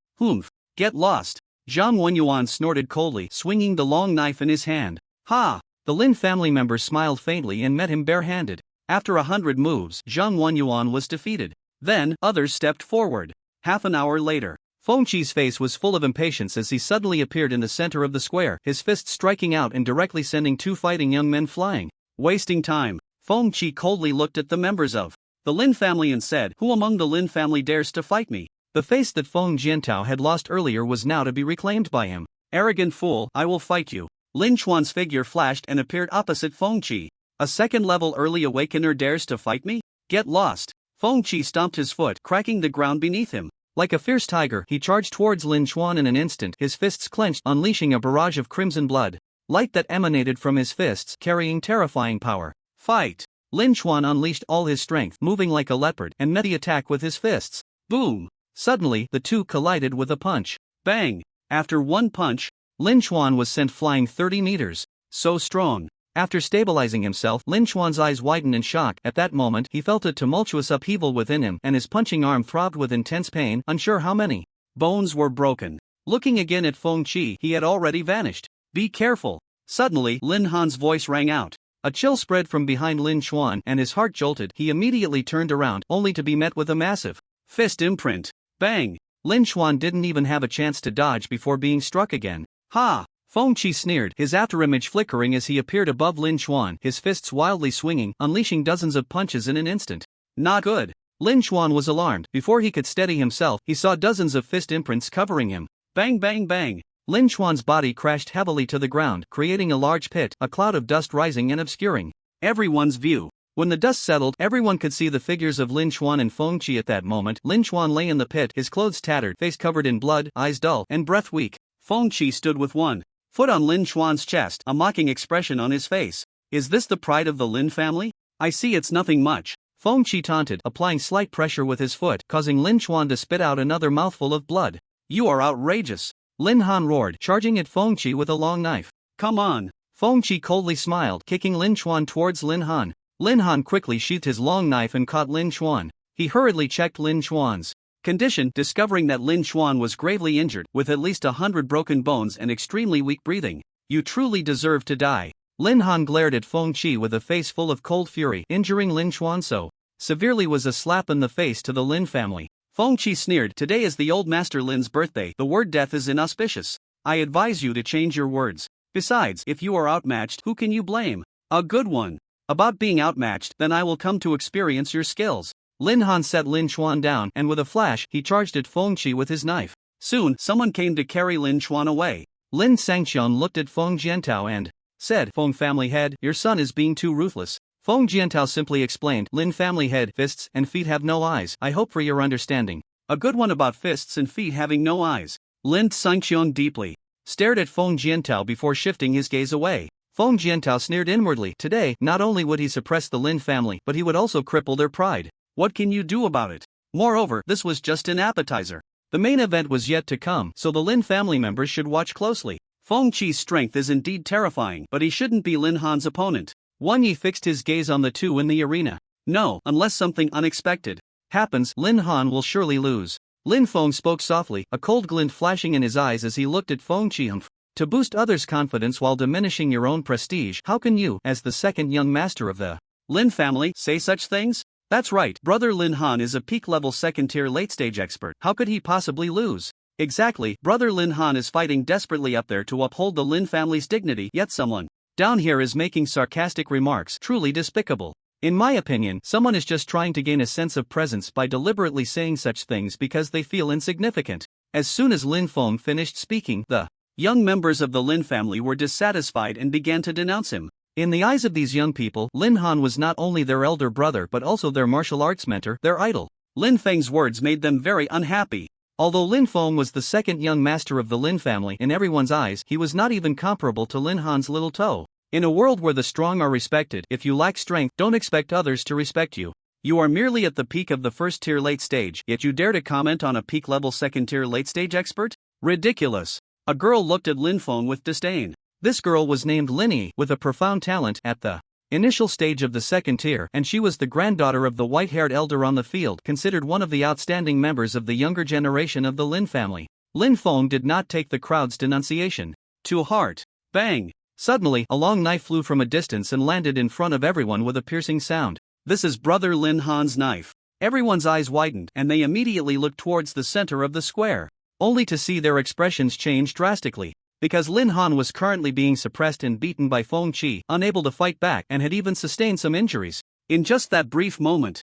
Get lost. Zhang Wenyuan snorted coldly, swinging the long knife in his hand. Ha! The Lin family member smiled faintly and met him barehanded. After 100 moves, Zhang Wenyuan was defeated. Then, others stepped forward. Half an hour later, Feng Qi's face was full of impatience as he suddenly appeared in the center of the square, his fist striking out and directly sending two fighting young men flying. Wasting time. Feng Qi coldly looked at the members of the Lin family and said, Who among the Lin family dares to fight me? The face that Feng Jiantao had lost earlier was now to be reclaimed by him. Arrogant fool, I will fight you. Lin Chuan's figure flashed and appeared opposite Feng Qi. A second-level early awakener dares to fight me? Get lost. Feng Qi stomped his foot, cracking the ground beneath him. Like a fierce tiger, he charged towards Lin Chuan in an instant, his fists clenched, unleashing a barrage of crimson blood. Light that emanated from his fists, carrying terrifying power. Fight! Lin Chuan unleashed all his strength, moving like a leopard, and met the attack with his fists. Boom! Suddenly, the two collided with a punch. Bang! After one punch, Lin Chuan was sent flying 30 meters. So strong. After stabilizing himself, Lin Chuan's eyes widened in shock. At that moment, he felt a tumultuous upheaval within him, and his punching arm throbbed with intense pain, unsure how many bones were broken. Looking again at Feng Qi, he had already vanished. Be careful. Suddenly, Lin Han's voice rang out. A chill spread from behind Lin Chuan, and his heart jolted. He immediately turned around, only to be met with a massive fist imprint. Bang! Lin Chuan didn't even have a chance to dodge before being struck again. Ha! Feng Qi sneered, his afterimage flickering as he appeared above Lin Chuan, his fists wildly swinging, unleashing dozens of punches in an instant. Not good. Lin Chuan was alarmed. Before he could steady himself, he saw dozens of fist imprints covering him. Bang bang bang! Lin Chuan's body crashed heavily to the ground, creating a large pit, a cloud of dust rising and obscuring everyone's view. When the dust settled, everyone could see the figures of Lin Chuan and Feng Qi at that moment. Lin Chuan lay in the pit, his clothes tattered, face covered in blood, eyes dull, and breath weak. Feng Qi stood with one foot on Lin Chuan's chest, a mocking expression on his face. Is this the pride of the Lin family? I see it's nothing much. Feng Qi taunted, applying slight pressure with his foot, causing Lin Chuan to spit out another mouthful of blood. You are outrageous. Lin Han roared, charging at Feng Qi with a long knife. Come on. Feng Qi coldly smiled, kicking Lin Chuan towards Lin Han. Lin Han quickly sheathed his long knife and caught Lin Chuan. He hurriedly checked Lin Chuan's condition, discovering that Lin Chuan was gravely injured, with at least 100 broken bones and extremely weak breathing. You truly deserve to die. Lin Han glared at Feng Qi with a face full of cold fury. Injuring Lin Chuan so severely was a slap in the face to the Lin family. Feng Qi sneered, today is the old master Lin's birthday. The word death is inauspicious. I advise you to change your words. Besides, if you are outmatched, who can you blame? A good one. About being outmatched, then I will come to experience your skills. Lin Han set Lin Chuan down, and with a flash, he charged at Feng Qi with his knife. Soon, someone came to carry Lin Chuan away. Lin Sangqian looked at Feng Jiantao and said, Feng family head, your son is being too ruthless. Feng Jiantao simply explained, Lin family head, fists and feet have no eyes. I hope for your understanding. A good one about fists and feet having no eyes. Lin Sangqian deeply stared at Feng Jiantao before shifting his gaze away. Feng Jiantao sneered inwardly. Today, not only would he suppress the Lin family, but he would also cripple their pride. What can you do about it? Moreover, this was just an appetizer. The main event was yet to come, so the Lin family members should watch closely. Feng Qi's strength is indeed terrifying, but he shouldn't be Lin Han's opponent. Wang Yi fixed his gaze on the two in the arena. No, unless something unexpected happens, Lin Han will surely lose. Lin Feng spoke softly, a cold glint flashing in his eyes as he looked at Feng Qi. To boost others' confidence while diminishing your own prestige, how can you, as the second young master of the Lin family, say such things? That's right, brother Lin Han is a peak-level second-tier late-stage expert. How could he possibly lose? Exactly, brother Lin Han is fighting desperately up there to uphold the Lin family's dignity, yet someone down here is making sarcastic remarks, truly despicable. In my opinion, someone is just trying to gain a sense of presence by deliberately saying such things because they feel insignificant. As soon as Lin Feng finished speaking, the Young members of the Lin family were dissatisfied and began to denounce him. In the eyes of these young people, Lin Han was not only their elder brother but also their martial arts mentor, their idol. Lin Feng's words made them very unhappy. Although Lin Feng was the second young master of the Lin family in everyone's eyes, he was not even comparable to Lin Han's little toe. In a world where the strong are respected, if you lack strength, don't expect others to respect you. You are merely at the peak of the first-tier late stage, yet you dare to comment on a peak-level second-tier late-stage expert? Ridiculous. A girl looked at Lin Feng with disdain. This girl was named Linny, with a profound talent at the initial stage of the second tier, and she was the granddaughter of the white-haired elder on the field, considered one of the outstanding members of the younger generation of the Lin family. Lin Feng did not take the crowd's denunciation to heart. Bang! Suddenly, a long knife flew from a distance and landed in front of everyone with a piercing sound. This is Brother Lin Han's knife. Everyone's eyes widened, and they immediately looked towards the center of the square, only to see their expressions change drastically. Because Lin Han was currently being suppressed and beaten by Feng Qi, unable to fight back, and had even sustained some injuries. In just that brief moment.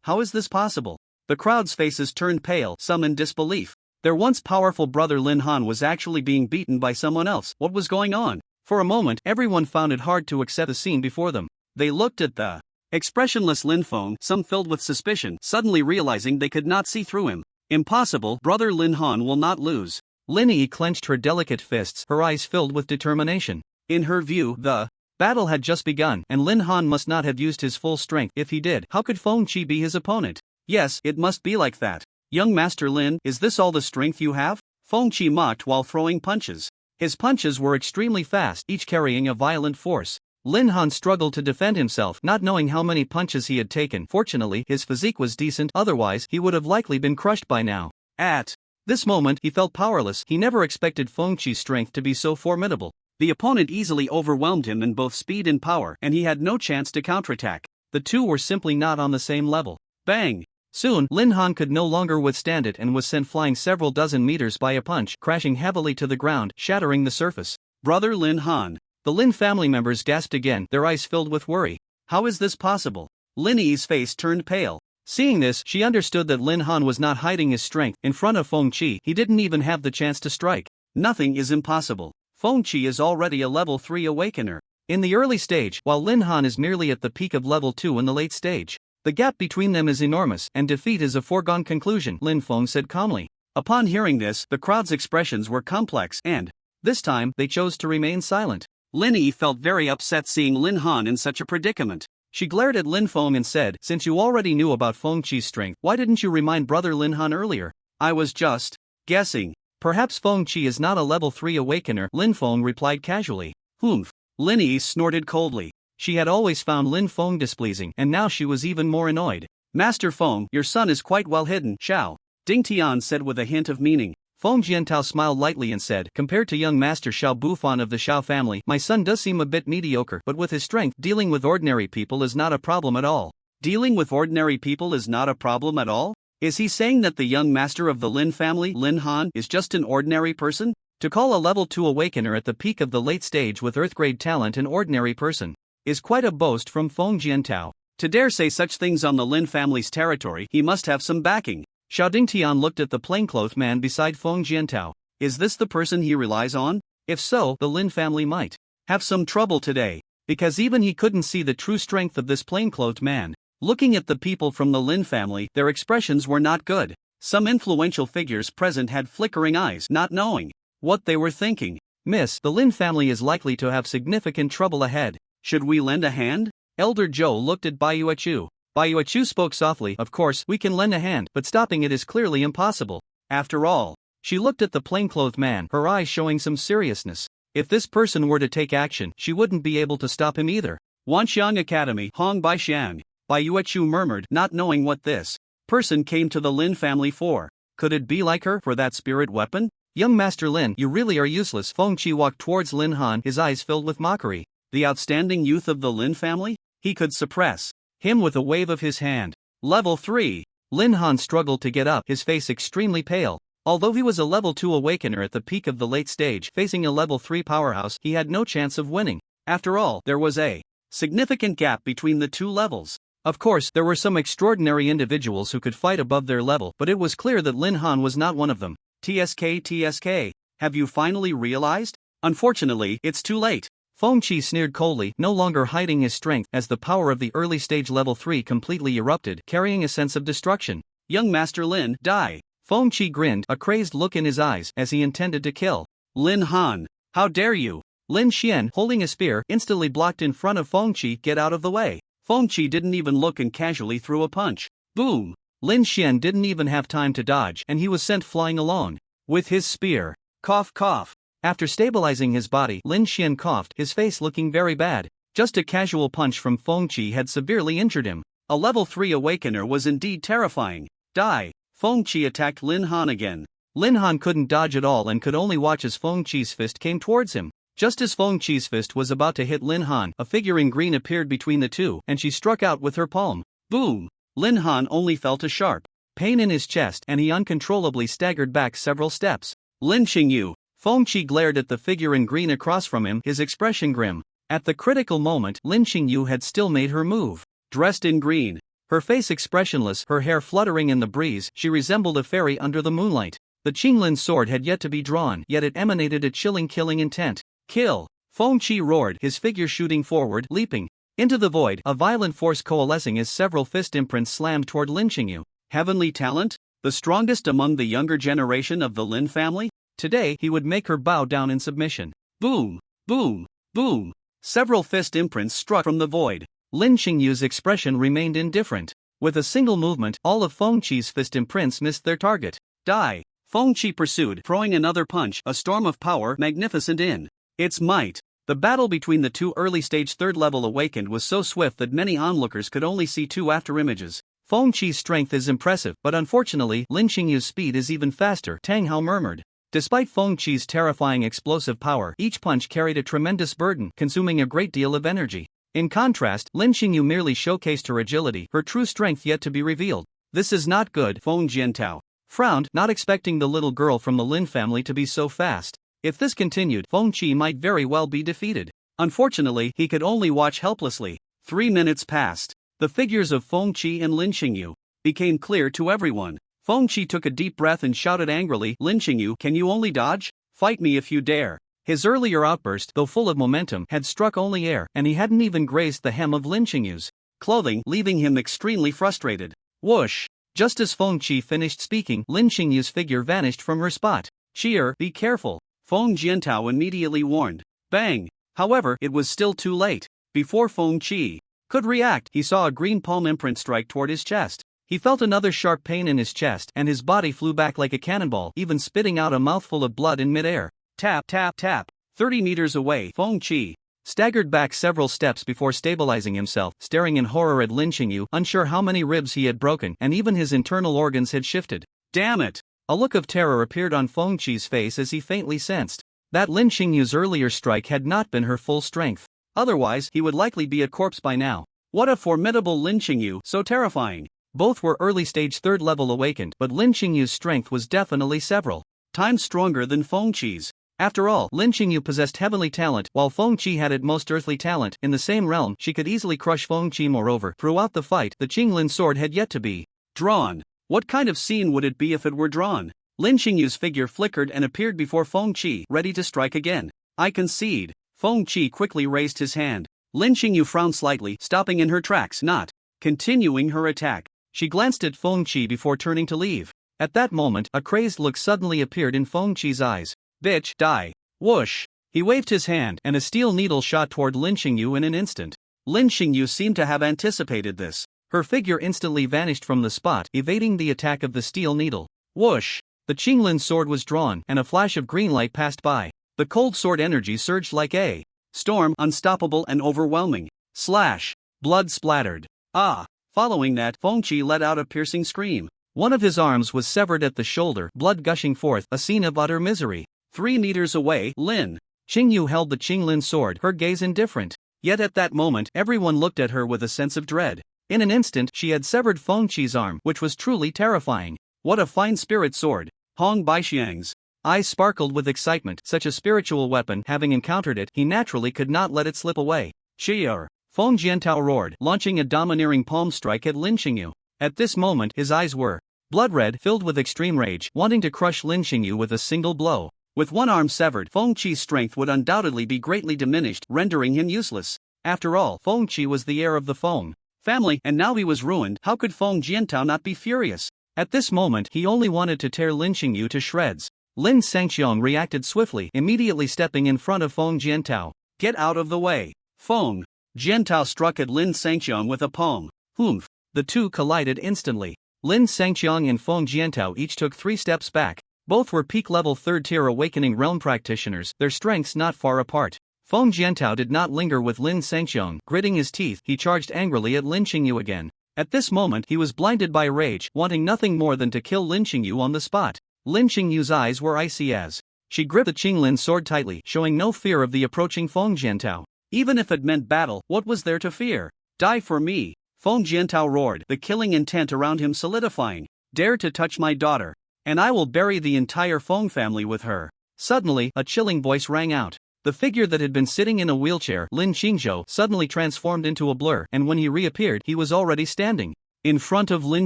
How is this possible? The crowd's faces turned pale, some in disbelief. Their once powerful brother Lin Han was actually being beaten by someone else. What was going on? For a moment, everyone found it hard to accept the scene before them. They looked at the expressionless Lin Feng, some filled with suspicion, suddenly realizing they could not see through him. Impossible, brother Lin Han will not lose. Linny clenched her delicate fists, her eyes filled with determination. In her view, the battle had just begun, and Lin Han must not have used his full strength. If he did, how could Feng Qi be his opponent? Yes, it must be like that. Young Master Lin, is this all the strength you have? Feng Qi mocked while throwing punches. His punches were extremely fast, each carrying a violent force. Lin Han struggled to defend himself, not knowing how many punches he had taken. Fortunately, his physique was decent, otherwise he would have likely been crushed by now. At this moment, he felt powerless. He never expected Feng Qi's strength to be so formidable. The opponent easily overwhelmed him in both speed and power, and he had no chance to counterattack. The two were simply not on the same level. Bang! Soon, Lin Han could no longer withstand it and was sent flying several dozen meters by a punch, crashing heavily to the ground, shattering the surface. Brother Lin Han. The Lin family members gasped again, their eyes filled with worry. How is this possible? Linny's face turned pale. Seeing this, she understood that Lin Han was not hiding his strength. In front of Feng Qi, he didn't even have the chance to strike. Nothing is impossible. Feng Qi is already a level 3 awakener. In the early stage, while Lin Han is merely at the peak of level 2 in the late stage. The gap between them is enormous, and defeat is a foregone conclusion, Lin Feng said calmly. Upon hearing this, the crowd's expressions were complex and, this time, they chose to remain silent. Linny felt very upset seeing Lin Han in such a predicament. She glared at Lin Feng and said, since you already knew about Feng Qi's strength, why didn't you remind brother Lin Han earlier? I was just guessing. Perhaps Feng Qi is not a level 3 awakener, Lin Feng replied casually. Humph. Linny snorted coldly. She had always found Lin Feng displeasing, and now she was even more annoyed. Master Feng, your son is quite well hidden, Xiao. Ding Tian said with a hint of meaning. Feng Jiantao smiled lightly and said, compared to young Master Xiao Bufan of the Xiao family, my son does seem a bit mediocre, but with his strength, dealing with ordinary people is not a problem at all. Dealing with ordinary people is not a problem at all? Is he saying that the young master of the Lin family, Lin Han, is just an ordinary person? To call a level 2 awakener at the peak of the late stage with earth-grade talent an ordinary person is quite a boast from Feng Jiantao. To dare say such things on the Lin family's territory, he must have some backing. Xiao Tian looked at the plainclothes man beside Feng Jiantao. Is this the person he relies on? If so, the Lin family might have some trouble today. Because even he couldn't see the true strength of this plainclothed man. Looking at the people from the Lin family, their expressions were not good. Some influential figures present had flickering eyes, not knowing what they were thinking. Miss, the Lin family is likely to have significant trouble ahead. Should we lend a hand? Elder Zhou looked at Bai Yuechu. Bai Yuechu spoke softly, of course, we can lend a hand, but stopping it is clearly impossible. After all, she looked at the plainclothed man, her eyes showing some seriousness. If this person were to take action, she wouldn't be able to stop him either. Wanxiang Academy, Hong Baixiang. Bai Yuechu murmured, not knowing what this person came to the Lin family for. Could it be like her for that spirit weapon? Young Master Lin, you really are useless. Feng Qi walked towards Lin Han, his eyes filled with mockery. The outstanding youth of the Lin family? He could suppress him with a wave of his hand. Level 3. Lin Han struggled to get up, his face extremely pale. Although he was a level 2 awakener at the peak of the late stage, facing a level 3 powerhouse, he had no chance of winning. After all, there was a significant gap between the two levels. Of course, there were some extraordinary individuals who could fight above their level, but it was clear that Lin Han was not one of them. TSK. Have you finally realized? Unfortunately, it's too late. Feng-Chi sneered coldly, no longer hiding his strength as the power of the early stage level 3 completely erupted, carrying a sense of destruction. Young Master Lin, die. Feng-Chi grinned, a crazed look in his eyes as he intended to kill. Lin Han, how dare you? Lin Xian, holding a spear, instantly blocked in front of Feng-Chi. Get out of the way. Feng-Chi didn't even look and casually threw a punch. Boom! Lin Xian didn't even have time to dodge and he was sent flying along. With his spear. Cough cough. After stabilizing his body, Lin Xian coughed, his face looking very bad. Just a casual punch from Feng-Chi had severely injured him. A level 3 awakener was indeed terrifying. Die! Feng-Chi attacked Lin Han again. Lin Han couldn't dodge at all and could only watch as Feng-Chi's fist came towards him. Just as Feng-Chi's fist was about to hit Lin Han, a figure in green appeared between the two and she struck out with her palm. Boom! Lin Han only felt a sharp pain in his chest and he uncontrollably staggered back several steps. Lin Qingyu! Feng-Chi glared at the figure in green across from him, his expression grim. At the critical moment, Lin Qingyu had still made her move. Dressed in green, her face expressionless, her hair fluttering in the breeze, she resembled a fairy under the moonlight. The Qinglin's sword had yet to be drawn, yet it emanated a chilling killing intent. Kill! Feng-Chi roared, his figure shooting forward, leaping into the void, a violent force coalescing as several fist imprints slammed toward Lin Qingyu. Heavenly talent? The strongest among the younger generation of the Lin family? Today he would make her bow down in submission. Boom! Boom! Boom! Several fist imprints struck from the void. Lin Qingyu's expression remained indifferent. With a single movement, all of Feng-Chi's fist imprints missed their target. Die! Feng-Chi pursued, throwing another punch, a storm of power magnificent in its might. The battle between the two early-stage third-level awakened was so swift that many onlookers could only see two after-images. Feng-Chi's strength is impressive, but unfortunately, Lin Qingyu's speed is even faster, Tang Hao murmured. Despite Feng-Chi's terrifying explosive power, each punch carried a tremendous burden, consuming a great deal of energy. In contrast, Lin Qingyu merely showcased her agility, her true strength yet to be revealed. This is not good, Feng Jiantao frowned, not expecting the little girl from the Lin family to be so fast. If this continued, Feng-Chi might very well be defeated. Unfortunately, he could only watch helplessly. 3 minutes passed. The figures of Feng-Chi and Lin Qingyu became clear to everyone. Feng-Chi took a deep breath and shouted angrily, Lin Qingyu, can you only dodge? Fight me if you dare. His earlier outburst, though full of momentum, had struck only air, and he hadn't even grazed the hem of Lin Qingyu's clothing, leaving him extremely frustrated. Whoosh! Just as Feng-Chi finished speaking, Lin Qingyu's figure vanished from her spot. Cheer, be careful. Feng Jiantao immediately warned. Bang! However, it was still too late. Before Feng-Chi could react, he saw a green palm imprint strike toward his chest. He felt another sharp pain in his chest and his body flew back like a cannonball, even spitting out a mouthful of blood in midair. Tap, tap, tap. 30 meters away, Feng-Chi staggered back several steps before stabilizing himself, staring in horror at Lin Qingyu, unsure how many ribs he had broken, and even his internal organs had shifted. Damn it! A look of terror appeared on Feng-Chi's face as he faintly sensed that Lin Qingyu's earlier strike had not been her full strength. Otherwise, he would likely be a corpse by now. What a formidable Lin Qingyu, so terrifying. Both were early-stage third-level awakened, but Lin Qingyu's strength was definitely several times stronger than Feng-Chi's. After all, Lin Qingyu possessed heavenly talent, while Feng-Chi had at most earthly talent. In the same realm, she could easily crush Feng-Chi. Moreover, throughout the fight, the Qinglin's sword had yet to be drawn. What kind of scene would it be if it were drawn? Lin Qingyu's figure flickered and appeared before Feng-Chi, ready to strike again. I concede. Feng-Chi quickly raised his hand. Lin Qingyu frowned slightly, stopping in her tracks, not continuing her attack. She glanced at Feng-Chi before turning to leave. At that moment, a crazed look suddenly appeared in Feng-Chi's eyes. Bitch, die. Whoosh! He waved his hand, and a steel needle shot toward Lin Qingyu in an instant. Lin Qingyu seemed to have anticipated this. Her figure instantly vanished from the spot, evading the attack of the steel needle. Whoosh! The Qinglin's sword was drawn, and a flash of green light passed by. The cold sword energy surged like a storm, unstoppable and overwhelming. Slash! Blood splattered. Ah! Following that, Feng-Chi let out a piercing scream. One of his arms was severed at the shoulder, blood gushing forth, a scene of utter misery. 3 meters away, Lin Qingyu held the Qinglin's sword, her gaze indifferent. Yet at that moment, everyone looked at her with a sense of dread. In an instant, she had severed Feng-Chi's arm, which was truly terrifying. What a fine spirit sword! Hong Baixiang's eyes sparkled with excitement. Such a spiritual weapon, having encountered it, he naturally could not let it slip away. Cheer! Feng Jiantao roared, launching a domineering palm strike at Lin Qingyu. At this moment, his eyes were blood red, filled with extreme rage, wanting to crush Lin Qingyu with a single blow. With one arm severed, Feng Qi's strength would undoubtedly be greatly diminished, rendering him useless. After all, Feng Qi was the heir of the Feng family, and now he was ruined. How could Feng Jiantao not be furious? At this moment, he only wanted to tear Lin Xingyu to shreds. Lin Sangqiang reacted swiftly, immediately stepping in front of Feng Jiantao. Get out of the way. Feng Jiantao struck at Lin Sangqiang with a palm. Humph. The two collided instantly. Lin Sangqiang and Feng Jiantao each took 3 steps back. Both were peak-level 3rd-tier Awakening Realm practitioners, their strengths not far apart. Feng Jiantao did not linger with Lin Sangqiang. Gritting his teeth, he charged angrily at Lin Xingyu again. At this moment, he was blinded by rage, wanting nothing more than to kill Lin Xingyu on the spot. Lin Xingyu's eyes were icy as she gripped the Qinglin sword tightly, showing no fear of the approaching Feng Jiantao. Even if it meant battle, what was there to fear? Die for me! Feng Jiantao roared, the killing intent around him solidifying. Dare to touch my daughter, and I will bury the entire Feng family with her. Suddenly, a chilling voice rang out. The figure that had been sitting in a wheelchair, Lin Xingzhou, suddenly transformed into a blur, and when he reappeared, he was already standing in front of Lin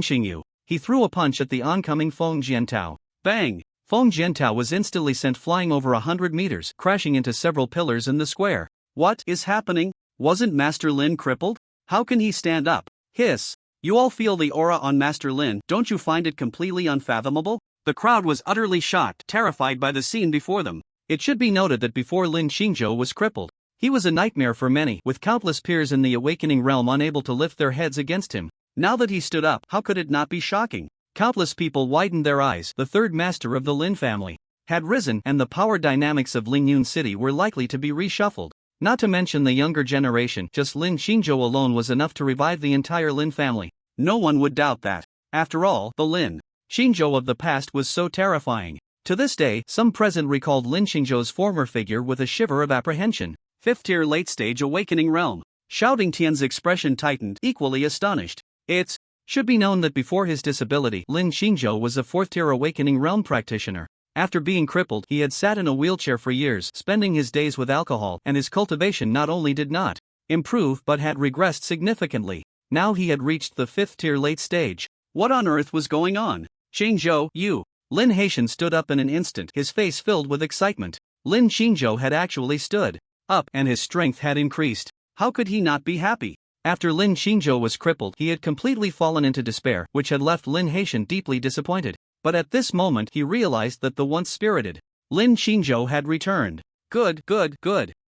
Xingyu. He threw a punch at the oncoming Feng Jiantao. Bang! Feng Jiantao was instantly sent flying over 100 meters, crashing into several pillars in the square. What is happening? Wasn't Master Lin crippled? How can he stand up? Hiss! You all feel the aura on Master Lin, don't you find it completely unfathomable? The crowd was utterly shocked, terrified by the scene before them. It should be noted that before Lin Xingzhou was crippled, he was a nightmare for many, with countless peers in the Awakening Realm unable to lift their heads against him. Now that he stood up, how could it not be shocking? Countless people widened their eyes. The third master of the Lin family had risen, and the power dynamics of Lingyun City were likely to be reshuffled. Not to mention the younger generation, just Lin Xingzhou alone was enough to revive the entire Lin family. No one would doubt that. After all, the Lin Xingzhou of the past was so terrifying. To this day, some present recalled Lin Xingzhou's former figure with a shiver of apprehension. 5th-tier late-stage Awakening Realm. Shouting Tian's expression tightened, equally astonished. It should be known that before his disability, Lin Xingzhou was a 4th-tier Awakening Realm practitioner. After being crippled, he had sat in a wheelchair for years, spending his days with alcohol, and his cultivation not only did not improve but had regressed significantly. Now he had reached the 5th-tier late stage. What on earth was going on? Xingzhou, you! Lin Haitian stood up in an instant, his face filled with excitement. Lin Xingzhou had actually stood up, and his strength had increased. How could he not be happy? After Lin Xingzhou was crippled, he had completely fallen into despair, which had left Lin Haitian deeply disappointed. But at this moment he realized that the once spirited Lin Xingzhou had returned. Good.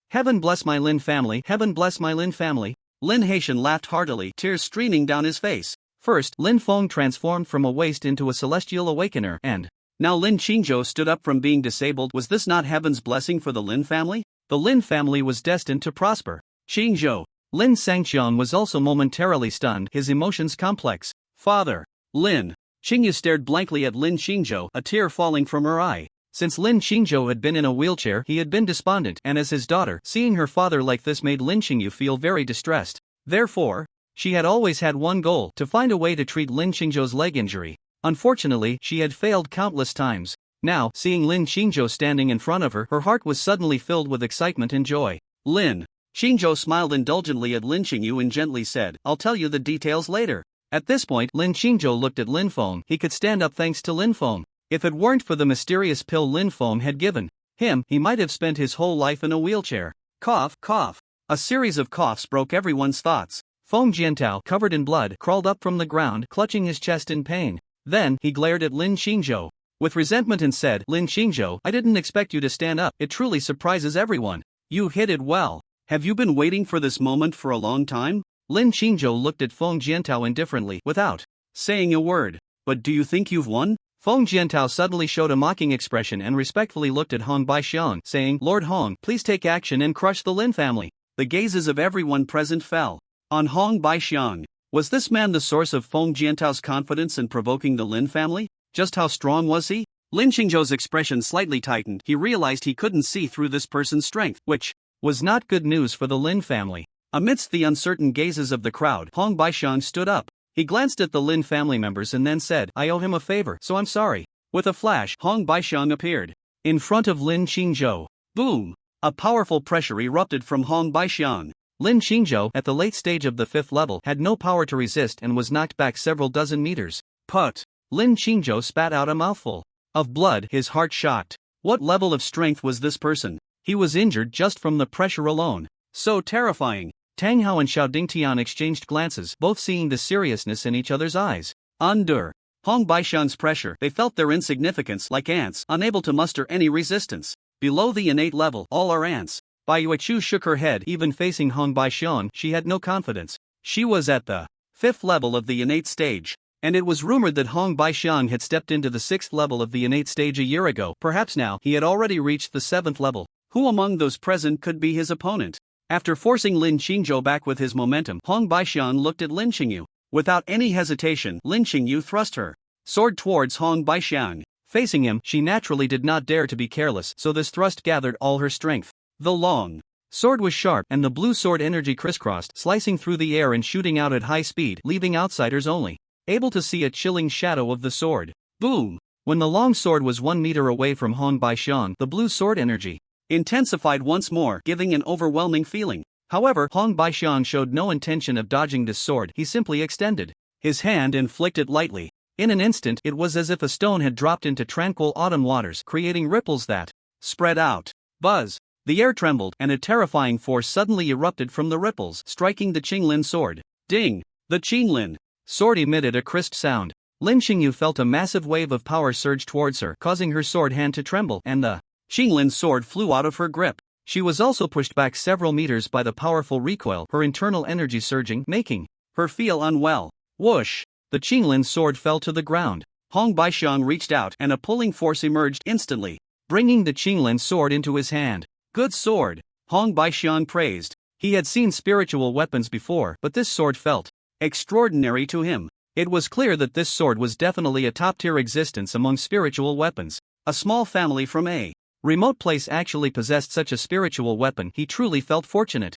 Heaven bless my Lin family, heaven bless my Lin family. Lin Haitian laughed heartily, tears streaming down his face. First, Lin Feng transformed from a waste into a celestial awakener, and now Lin Xingzhou stood up from being disabled. Was this not heaven's blessing for the Lin family? The Lin family was destined to prosper. Xingzhou. Lin Sangqiang was also momentarily stunned, his emotions complex. Father. Lin Xingyu stared blankly at Lin Xingzhou, a tear falling from her eye. Since Lin Xingzhou had been in a wheelchair, he had been despondent, and as his daughter, seeing her father like this made Lin Xingyu feel very distressed. Therefore, she had always had one goal, to find a way to treat Lin Xingzhou's leg injury. Unfortunately, she had failed countless times. Now, seeing Lin Xingzhou standing in front of her, her heart was suddenly filled with excitement and joy. Lin Xingzhou smiled indulgently at Lin Xingyu and gently said, I'll tell you the details later. At this point, Lin Xingzhou looked at Lin Feng. He could stand up thanks to Lin Feng. If it weren't for the mysterious pill Lin Feng had given him, he might have spent his whole life in a wheelchair. Cough, cough. A series of coughs broke everyone's thoughts. Feng Jiantao, covered in blood, crawled up from the ground, clutching his chest in pain. Then, he glared at Lin Xingzhou with resentment and said, Lin Xingzhou, I didn't expect you to stand up. It truly surprises everyone. You hit it well. Have you been waiting for this moment for a long time? Lin Xingzhou looked at Feng Jiantao indifferently, without saying a word. But do you think you've won? Feng Jiantao suddenly showed a mocking expression and respectfully looked at Hong Baixiang, saying, Lord Hong, please take action and crush the Lin family. The gazes of everyone present fell on Hong Baixiang. Was this man the source of Feng Jiantao's confidence in provoking the Lin family? Just how strong was he? Lin Xingzhou's expression slightly tightened. He realized he couldn't see through this person's strength, which was not good news for the Lin family. Amidst the uncertain gazes of the crowd, Hong Baixiang stood up. He glanced at the Lin family members and then said, I owe him a favor, so I'm sorry. With a flash, Hong Baixiang appeared in front of Lin Xingzhou. Boom! A powerful pressure erupted from Hong Baixiang. Lin Xingzhou, at the late stage of the 5th level, had no power to resist and was knocked back several dozen meters. Put! Lin Xingzhou spat out a mouthful of blood, his heart shocked. What level of strength was this person? He was injured just from the pressure alone. So terrifying. Tang Hao and Xiao Dingtian exchanged glances, both seeing the seriousness in each other's eyes. Under Hong Baishan's pressure, they felt their insignificance like ants, unable to muster any resistance. Below the innate level, all are ants. Bai Yuechu shook her head. Even facing Hong Baishan, she had no confidence. She was at the 5th level of the innate stage. And it was rumored that Hong Baishan had stepped into the 6th level of the innate stage a year ago. Perhaps now, he had already reached the 7th level. Who among those present could be his opponent? After forcing Lin Qingzhou back with his momentum, Hong Baishan looked at Lin Qingyu. Without any hesitation, Lin Qingyu thrust her sword towards Hong Baishan. Facing him, she naturally did not dare to be careless, so this thrust gathered all her strength. The long sword was sharp, and the blue sword energy crisscrossed, slicing through the air and shooting out at high speed, leaving outsiders only able to see a chilling shadow of the sword. Boom! When the long sword was 1 meter away from Hong Baishan, the blue sword energy intensified once more, giving an overwhelming feeling. However, Hong Baishan showed no intention of dodging this sword. He simply extended his hand and flicked it lightly. In an instant, it was as if a stone had dropped into tranquil autumn waters, creating ripples that spread out. Buzz! The air trembled, and a terrifying force suddenly erupted from the ripples, striking the Qinglin sword. Ding! The Qinglin sword emitted a crisp sound. Lin Qingyu felt a massive wave of power surge towards her, causing her sword hand to tremble, and the Qinglin sword flew out of her grip. She was also pushed back several meters by the powerful recoil, her internal energy surging, making her feel unwell. Whoosh! The Qinglin sword fell to the ground. Hong Baishan reached out, and a pulling force emerged instantly, bringing the Qinglin sword into his hand. Good sword! Hong Baishan praised. He had seen spiritual weapons before, but this sword felt extraordinary to him. It was clear that this sword was definitely a top-tier existence among spiritual weapons. A small family from a remote place actually possessed such a spiritual weapon. He truly felt fortunate.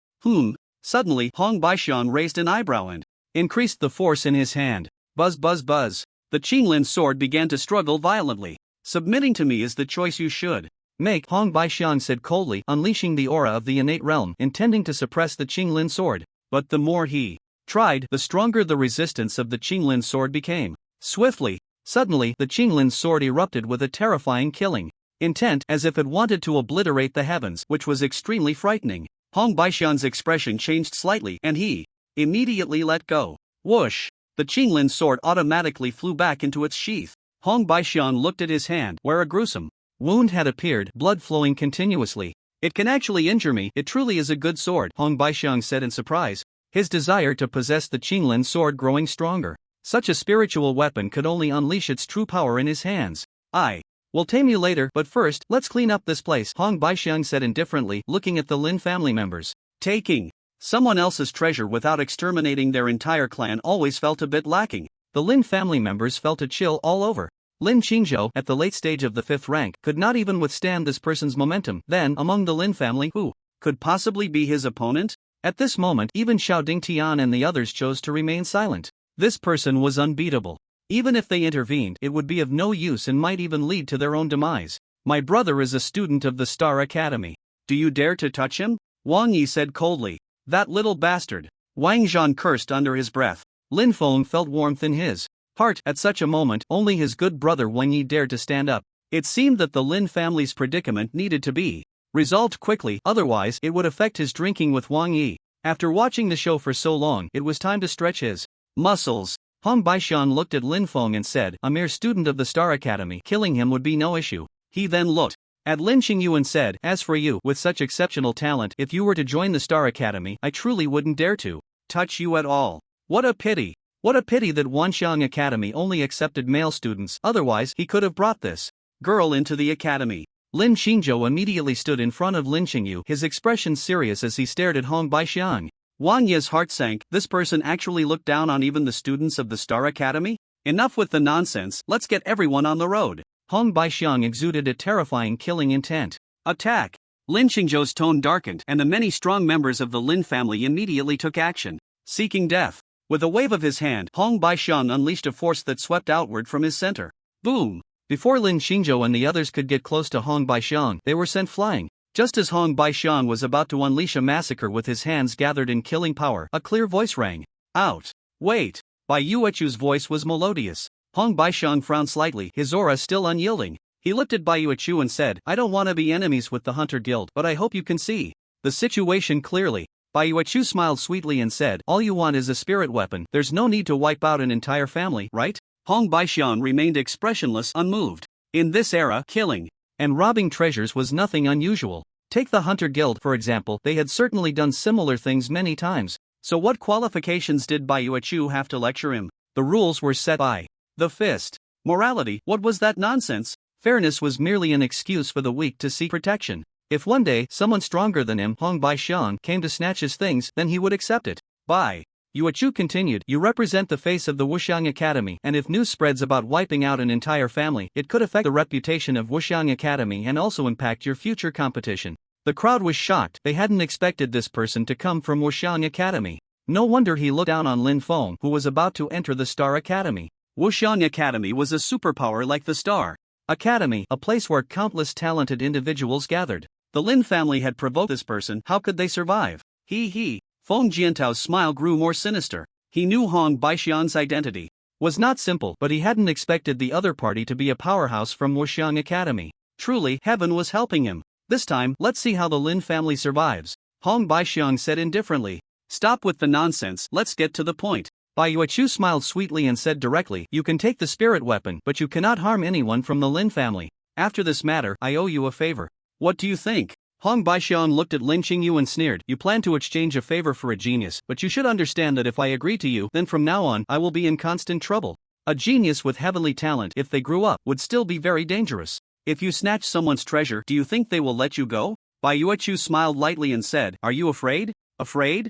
Suddenly, Hong Baishan raised an eyebrow and increased the force in his hand. Buzz buzz buzz. The Qinglin sword began to struggle violently. Submitting to me is the choice you should make, Hong Baishan said coldly, unleashing the aura of the innate realm, intending to suppress the Qinglin sword. But the more he tried, the stronger the resistance of the Qinglin sword became. Suddenly, the Qinglin sword erupted with a terrifying killing intent, as if it wanted to obliterate the heavens, which was extremely frightening. Hong Baishan's expression changed slightly, and he immediately let go. Whoosh! The Qinglin sword automatically flew back into its sheath. Hong Baishan looked at his hand, where a gruesome wound had appeared, blood flowing continuously. It can actually injure me. It truly is a good sword, Hong Baishan said in surprise, his desire to possess the Qinglin sword growing stronger. Such a spiritual weapon could only unleash its true power in his hands. I will tame you later, but first, let's clean up this place, Hong Baishan said indifferently, looking at the Lin family members. Taking someone else's treasure without exterminating their entire clan always felt a bit lacking. The Lin family members felt a chill all over. Lin Qingzhou, at the late stage of the 5th rank, could not even withstand this person's momentum. Then, among the Lin family, who could possibly be his opponent? At this moment, even Xiao Dingtian and the others chose to remain silent. This person was unbeatable. Even if they intervened, it would be of no use and might even lead to their own demise. My brother is a student of the Star Academy. Do you dare to touch him? Wang Yi said coldly. That little bastard. Wang Zhan cursed under his breath. Lin Feng felt warmth in his heart. At such a moment, only his good brother Wang Yi dared to stand up. It seemed that the Lin family's predicament needed to be resolved quickly, otherwise it would affect his drinking with Wang Yi. After watching the show for so long, it was time to stretch his muscles. Hong Baishan looked at Lin Feng and said, a mere student of the Star Academy, killing him would be no issue. He then looked at Lin Qingyu and said, as for you, with such exceptional talent, if you were to join the Star Academy, I truly wouldn't dare to touch you at all. What a pity. What a pity that Wanxiang Academy only accepted male students, otherwise he could have brought this girl into the academy. Lin Qingzhou immediately stood in front of Lin Qingyu, his expression serious as he stared at Hong Baishan. Wang Yi's heart sank. This person actually looked down on even the students of the Star Academy? Enough with the nonsense, let's get everyone on the road. Hong Baishan exuded a terrifying killing intent. Attack! Lin Qingzhou's tone darkened, and the many strong members of the Lin family immediately took action, seeking death. With a wave of his hand, Hong Baishan unleashed a force that swept outward from his center. Boom! Before Lin Qingzhou and the others could get close to Hong Baishan, they were sent flying. Just as Hong Baishan was about to unleash a massacre with his hands gathered in killing power, a clear voice rang out. Wait! Bai Yuechu's voice was melodious. Hong Baishan frowned slightly, his aura still unyielding. He looked at Bai Yuechu and said, I don't want to be enemies with the Hunter Guild, but I hope you can see the situation clearly. Bai Yuechu smiled sweetly and said, all you want is a spirit weapon, there's no need to wipe out an entire family, right? Hong Baixiang remained expressionless, unmoved. In this era, killing and robbing treasures was nothing unusual. Take the Hunter Guild for example, they had certainly done similar things many times. So what qualifications did Bai Yuechu have to lecture him? The rules were set by the fist. Morality, what was that nonsense? Fairness was merely an excuse for the weak to seek protection. If one day someone stronger than him, Hong Baixiang, came to snatch his things, then he would accept it. Bai Yuechu continued, you represent the face of the Wuxiang Academy, and if news spreads about wiping out an entire family, it could affect the reputation of Wuxiang Academy and also impact your future competition. The crowd was shocked, they hadn't expected this person to come from Wuxiang Academy. No wonder he looked down on Lin Feng, who was about to enter the Star Academy. Wuxiang Academy was a superpower like the Star Academy, a place where countless talented individuals gathered. The Lin family had provoked this person, how could they survive? Feng Jiantao's smile grew more sinister. He knew Hong Baixiang's identity was not simple, but he hadn't expected the other party to be a powerhouse from Wuxiang Academy. Truly, heaven was helping him. This time, let's see how the Lin family survives. Hong Baixiang said indifferently. Stop with the nonsense, let's get to the point. Bai Yuechu smiled sweetly and said directly, you can take the spirit weapon, but you cannot harm anyone from the Lin family. After this matter, I owe you a favor. What do you think? Hong Baixiang looked at Lin Qingyu and sneered, you plan to exchange a favor for a genius, but you should understand that if I agree to you, then from now on, I will be in constant trouble. A genius with heavenly talent, if they grew up, would still be very dangerous. If you snatch someone's treasure, do you think they will let you go? Bai Yuechu smiled lightly and said, are you afraid? Afraid?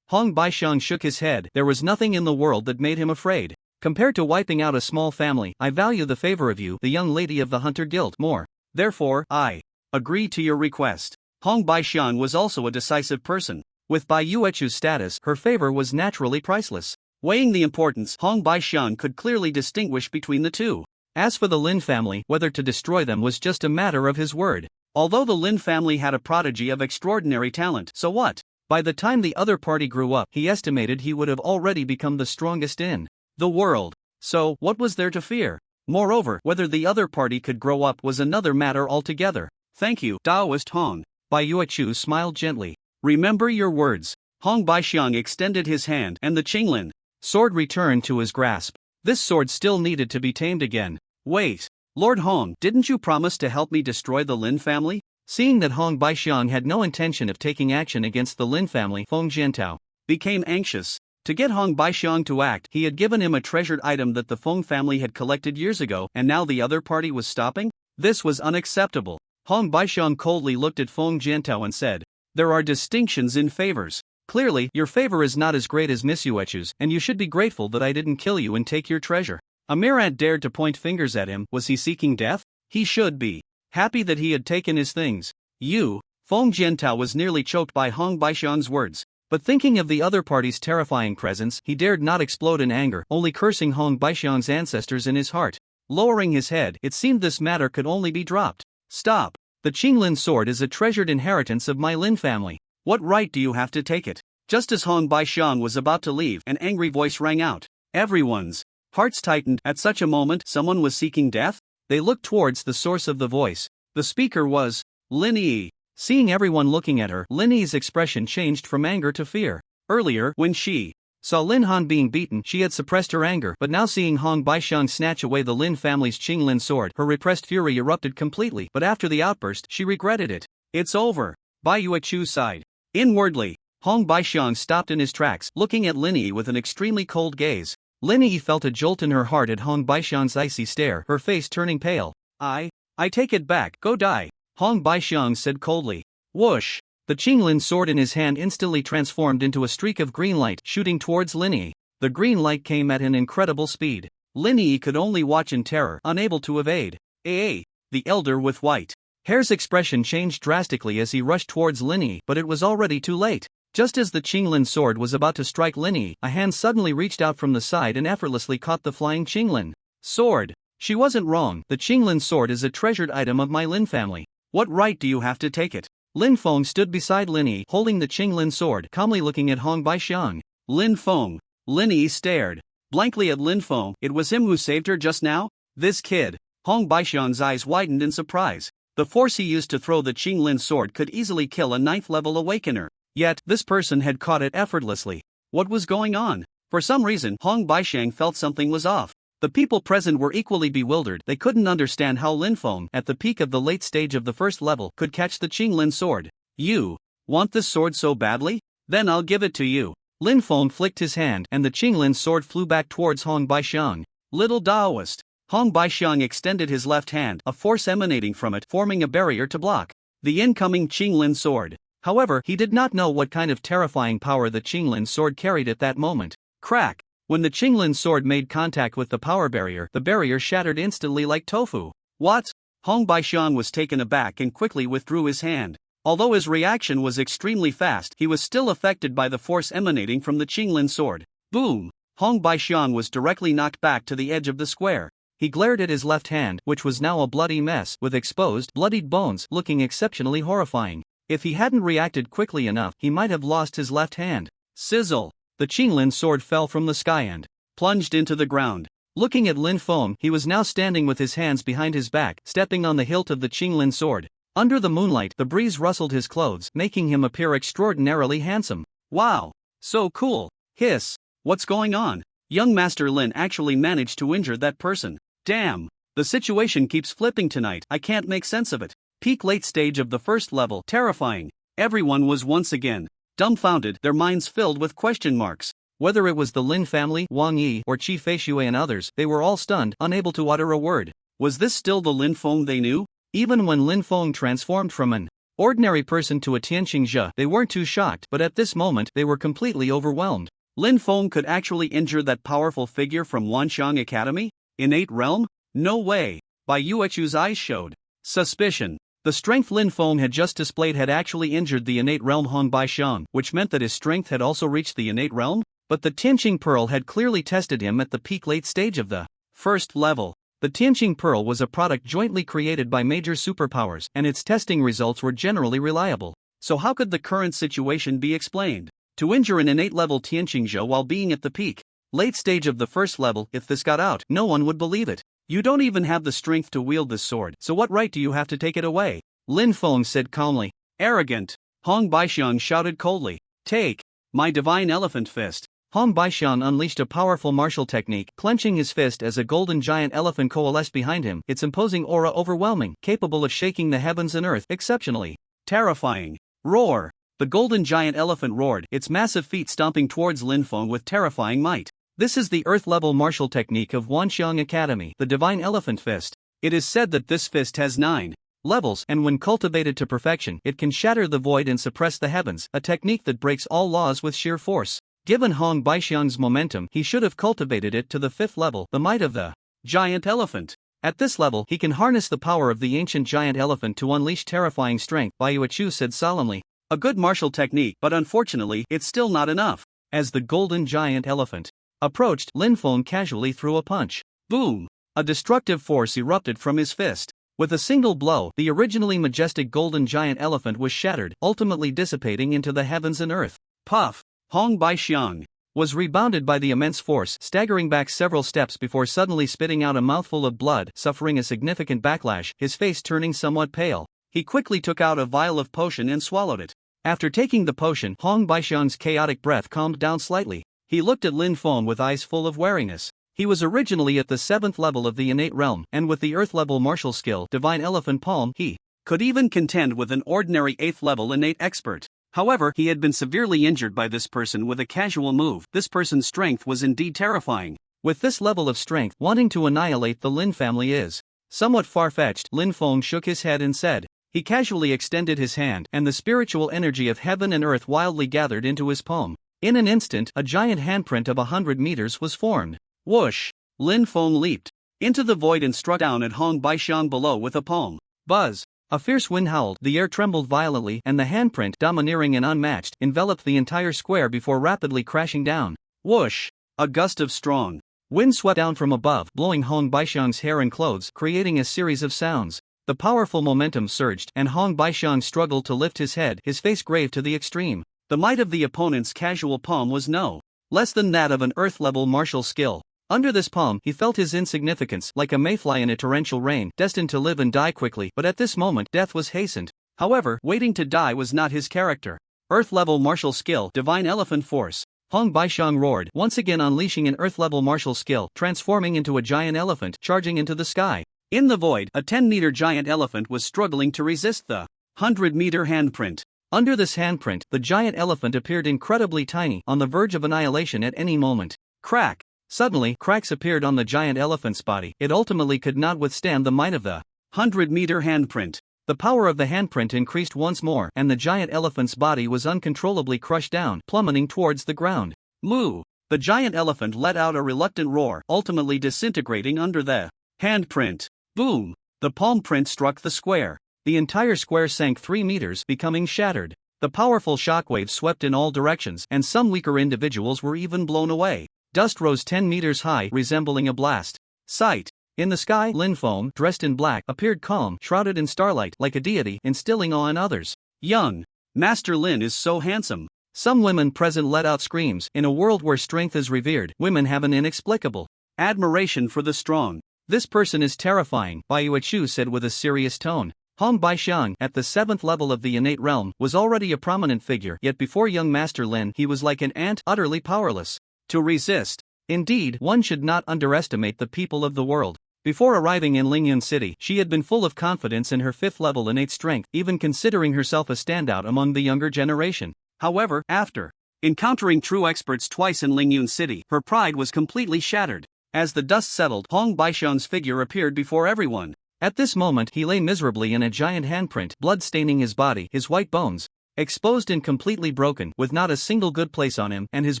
Hong Baixiang shook his head, there was nothing in the world that made him afraid. Compared to wiping out a small family, I value the favor of you, the young lady of the Hunter Guild, more. Therefore, I agree to your request. Hong Baixiang was also a decisive person. With Bai Yuechu's status, her favor was naturally priceless. Weighing the importance, Hong Baixiang could clearly distinguish between the two. As for the Lin family, whether to destroy them was just a matter of his word. Although the Lin family had a prodigy of extraordinary talent, so what? By the time the other party grew up, he estimated he would have already become the strongest in the world. So, what was there to fear? Moreover, whether the other party could grow up was another matter altogether. Thank you, Taoist Hong. Bai Yuechu smiled gently. Remember your words. Hong Baixiang extended his hand, and the Qinglin sword returned to his grasp. This sword still needed to be tamed again. Wait, Lord Hong, didn't you promise to help me destroy the Lin family? Seeing that Hong Baixiang had no intention of taking action against the Lin family, Feng Jiantao became anxious. To get Hong Baixiang to act, he had given him a treasured item that the Feng family had collected years ago, and now the other party was stopping? This was unacceptable. Hong Baixiang coldly looked at Feng Jiantao and said, there are distinctions in favors. Clearly, your favor is not as great as Miss Yuechu's, and you should be grateful that I didn't kill you and take your treasure. Amirant dared to point fingers at him. Was he seeking death? He should be happy that he had taken his things. Feng Jiantao was nearly choked by Hong Baixiang's words. But thinking of the other party's terrifying presence, he dared not explode in anger, only cursing Hong Baixiang's ancestors in his heart. Lowering his head, it seemed this matter could only be dropped. Stop. The Qinglin sword is a treasured inheritance of my Lin family. What right do you have to take it? Just as Hong Baixiang was about to leave, an angry voice rang out. Everyone's hearts tightened. At such a moment, someone was seeking death? They looked towards the source of the voice. The speaker was Lin Yi. Seeing everyone looking at her, Lin Yi's expression changed from anger to fear. Earlier, when she saw Lin Han being beaten, she had suppressed her anger, but now seeing Hong Baixiang snatch away the Lin family's Qinglin sword, her repressed fury erupted completely, but after the outburst, she regretted it. It's over. Bai Yuechu sighed. Inwardly, Hong Baixiang stopped in his tracks, looking at Lin Yi with an extremely cold gaze. Lin Yi felt a jolt in her heart at Hong Baixiang's icy stare, her face turning pale. I take it back, go die. Hong Baixiang said coldly. Whoosh! The Qinglin sword in his hand instantly transformed into a streak of green light, shooting towards Lin Yi. The green light came at an incredible speed. Lin Yi could only watch in terror, unable to evade. The elder with white hair's expression changed drastically as he rushed towards Lin Yi, but it was already too late. Just as the Qinglin sword was about to strike Lin Yi, a hand suddenly reached out from the side and effortlessly caught the flying Qinglin sword. She wasn't wrong, the Qinglin sword is a treasured item of my Lin family. What right do you have to take it? Lin Feng stood beside Lin Yi, holding the Qinglin sword, calmly looking at Hong Baixiang. Lin Feng. Lin Yi stared blankly at Lin Feng. It was him who saved her just now? This kid. Hong Baixiang's eyes widened in surprise. The force he used to throw the Qinglin sword could easily kill a 9th-level awakener. Yet, this person had caught it effortlessly. What was going on? For some reason, Hong Baixiang felt something was off. The people present were equally bewildered. They couldn't understand how Linfeng, at the peak of the late stage of the first level, could catch the Qinglin sword. You want this sword so badly? Then I'll give it to you. Linfeng flicked his hand, and the Qinglin sword flew back towards Hong Baixiang. Little Daoist. Hong Baixiang extended his left hand, a force emanating from it forming a barrier to block the incoming Qinglin sword. However, he did not know what kind of terrifying power the Qinglin sword carried at that moment. Crack! When the Qinglin sword made contact with the the barrier shattered instantly like tofu. What? Hong Baixiang was taken aback and quickly withdrew his hand. Although his reaction was extremely fast, he was still affected by the force emanating from the Qinglin sword. Boom! Hong Baixiang was directly knocked back to the edge of the square. He glared at his left hand, which was now a bloody mess, with exposed, bloodied bones, looking exceptionally horrifying. If he hadn't reacted quickly enough, he might have lost his left hand. Sizzle! The Qinglin sword fell from the sky and plunged into the ground. Looking at Linfeng, he was now standing with his hands behind his back, stepping on the hilt of the Qinglin sword. Under the moonlight, the breeze rustled his clothes, making him appear extraordinarily handsome. Wow! So cool! Hiss! What's going on? Young Master Lin actually managed to injure that person. Damn! The situation keeps flipping tonight, I can't make sense of it. Peak late stage of the first level, terrifying. Everyone was once again dumbfounded, their minds filled with question marks. Whether it was the Lin family, Wang Yi, or Qi Feishui and others, they were all stunned, unable to utter a word. Was this still the Linfeng they knew? Even when Linfeng transformed from an ordinary person to a Tianqing, they weren't too shocked, but at this moment they were completely overwhelmed. Linfeng could actually injure that powerful figure from Wanxiang Academy? Innate realm? No way! Bai Yuechu's eyes showed suspicion. The strength Linfeng had just displayed had actually injured the innate realm Hong Baixiang, which meant that his strength had also reached the innate realm? But the Tianqing Pearl had clearly tested him at the peak late stage of the first level. The Tianqing Pearl was a product jointly created by major superpowers, and its testing results were generally reliable. So how could the current situation be explained? To injure an innate level Tianqing while being at the peak late stage of the first level, if this got out, no one would believe it. You don't even have the strength to wield this sword, so what right do you have to take it away? Linfeng said calmly. Arrogant! Hong Baixiang shouted coldly. Take my divine elephant fist. Hong Baixiang unleashed a powerful martial technique, clenching his fist as a golden giant elephant coalesced behind him, its imposing aura overwhelming, capable of shaking the heavens and earth exceptionally terrifying. Roar! The golden giant elephant roared, its massive feet stomping towards Linfeng with terrifying might. This is the earth-level martial technique of Wanxiang Academy, the Divine Elephant Fist. It is said that this fist has 9 levels, and when cultivated to perfection, it can shatter the void and suppress the heavens, a technique that breaks all laws with sheer force. Given Hong Baixiang's momentum, he should have cultivated it to the 5th level, the might of the giant elephant. At this level, he can harness the power of the ancient giant elephant to unleash terrifying strength, Bai Yuechu said solemnly. A good martial technique, but unfortunately, it's still not enough. As the golden giant elephant approached, Linfeng casually threw a punch. Boom! A destructive force erupted from his fist. With a single blow, the originally majestic golden giant elephant was shattered, ultimately dissipating into the heavens and earth. Puff! Hong Baixiang was rebounded by the immense force, staggering back several steps before suddenly spitting out a mouthful of blood, suffering a significant backlash, his face turning somewhat pale. He quickly took out a vial of potion and swallowed it. After taking the potion, Hong Baixiang's chaotic breath calmed down slightly. He looked at Linfeng with eyes full of wariness. He was originally at the 7th level of the innate realm, and with the earth-level martial skill, Divine Elephant Palm, he could even contend with an ordinary 8th level innate expert. However, he had been severely injured by this person with a casual move. This person's strength was indeed terrifying. With this level of strength, wanting to annihilate the Lin family is somewhat far-fetched. Linfeng shook his head and said. He casually extended his hand, and the spiritual energy of heaven and earth wildly gathered into his palm. In an instant, a giant handprint of 100 meters was formed. Whoosh! Linfeng leaped into the void and struck down at Hong Baixiang below with a palm. Buzz! A fierce wind howled, the air trembled violently, and the handprint, domineering and unmatched, enveloped the entire square before rapidly crashing down. Whoosh! A gust of strong wind swept down from above, blowing Hong Baixiang's hair and clothes, creating a series of sounds. The powerful momentum surged, and Hong Baixiang struggled to lift his head, his face grave to the extreme. The might of the opponent's casual palm was no less than that of an earth-level martial skill. Under this palm, he felt his insignificance, like a mayfly in a torrential rain, destined to live and die quickly, but at this moment, death was hastened. However, waiting to die was not his character. Earth-level martial skill, divine elephant force. Hong Baixiang roared, once again unleashing an earth-level martial skill, transforming into a giant elephant, charging into the sky. In the void, a 10-meter giant elephant was struggling to resist the 100-meter handprint. Under this handprint, the giant elephant appeared incredibly tiny, on the verge of annihilation at any moment. Crack! Suddenly, cracks appeared on the giant elephant's body. It ultimately could not withstand the might of the 100-meter handprint. The power of the handprint increased once more, and the giant elephant's body was uncontrollably crushed down, plummeting towards the ground. Moo! The giant elephant let out a reluctant roar, ultimately disintegrating under the handprint. Boom! The palm print struck the square. The entire square sank 3 meters, becoming shattered. The powerful shockwaves swept in all directions, and some weaker individuals were even blown away. Dust rose 10 meters high, resembling a blast. Sight. In the sky, Linfeng, dressed in black, appeared calm, shrouded in starlight, like a deity, instilling awe in others. Young Master Lin is so handsome. Some women present let out screams. In a world where strength is revered, women have an inexplicable admiration for the strong. This person is terrifying, Baiyu Chu said with a serious tone. Hong Baixiang, at the 7th level of the innate realm, was already a prominent figure, yet before young Master Lin he was like an ant, utterly powerless to resist. Indeed, one should not underestimate the people of the world. Before arriving in Lingyun City, she had been full of confidence in her 5th level innate strength, even considering herself a standout among the younger generation. However, after encountering true experts twice in Lingyun City, her pride was completely shattered. As the dust settled, Hong Baixiang's figure appeared before everyone. At this moment, he lay miserably in a giant handprint, blood staining his body, his white bones exposed and completely broken, with not a single good place on him, and his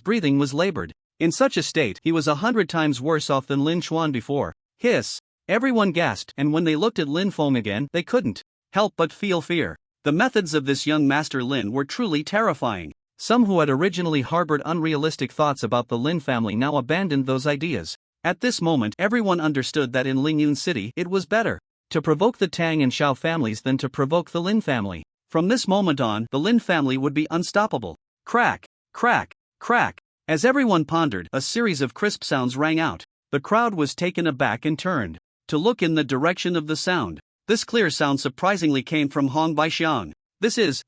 breathing was labored. In such a state, he was 100 times worse off than Lin Xuan before. Hiss! Everyone gasped, and when they looked at Lin Feng again, they couldn't help but feel fear. The methods of this young Master Lin were truly terrifying. Some who had originally harbored unrealistic thoughts about the Lin family now abandoned those ideas. At this moment, everyone understood that in Lingyun City, it was better to provoke the Tang and Shao families than to provoke the Lin family. From this moment on, the Lin family would be unstoppable. Crack! Crack! Crack! As everyone pondered, a series of crisp sounds rang out. The crowd was taken aback and turned to look in the direction of the sound. This clear sound surprisingly came from Hong Baixiang.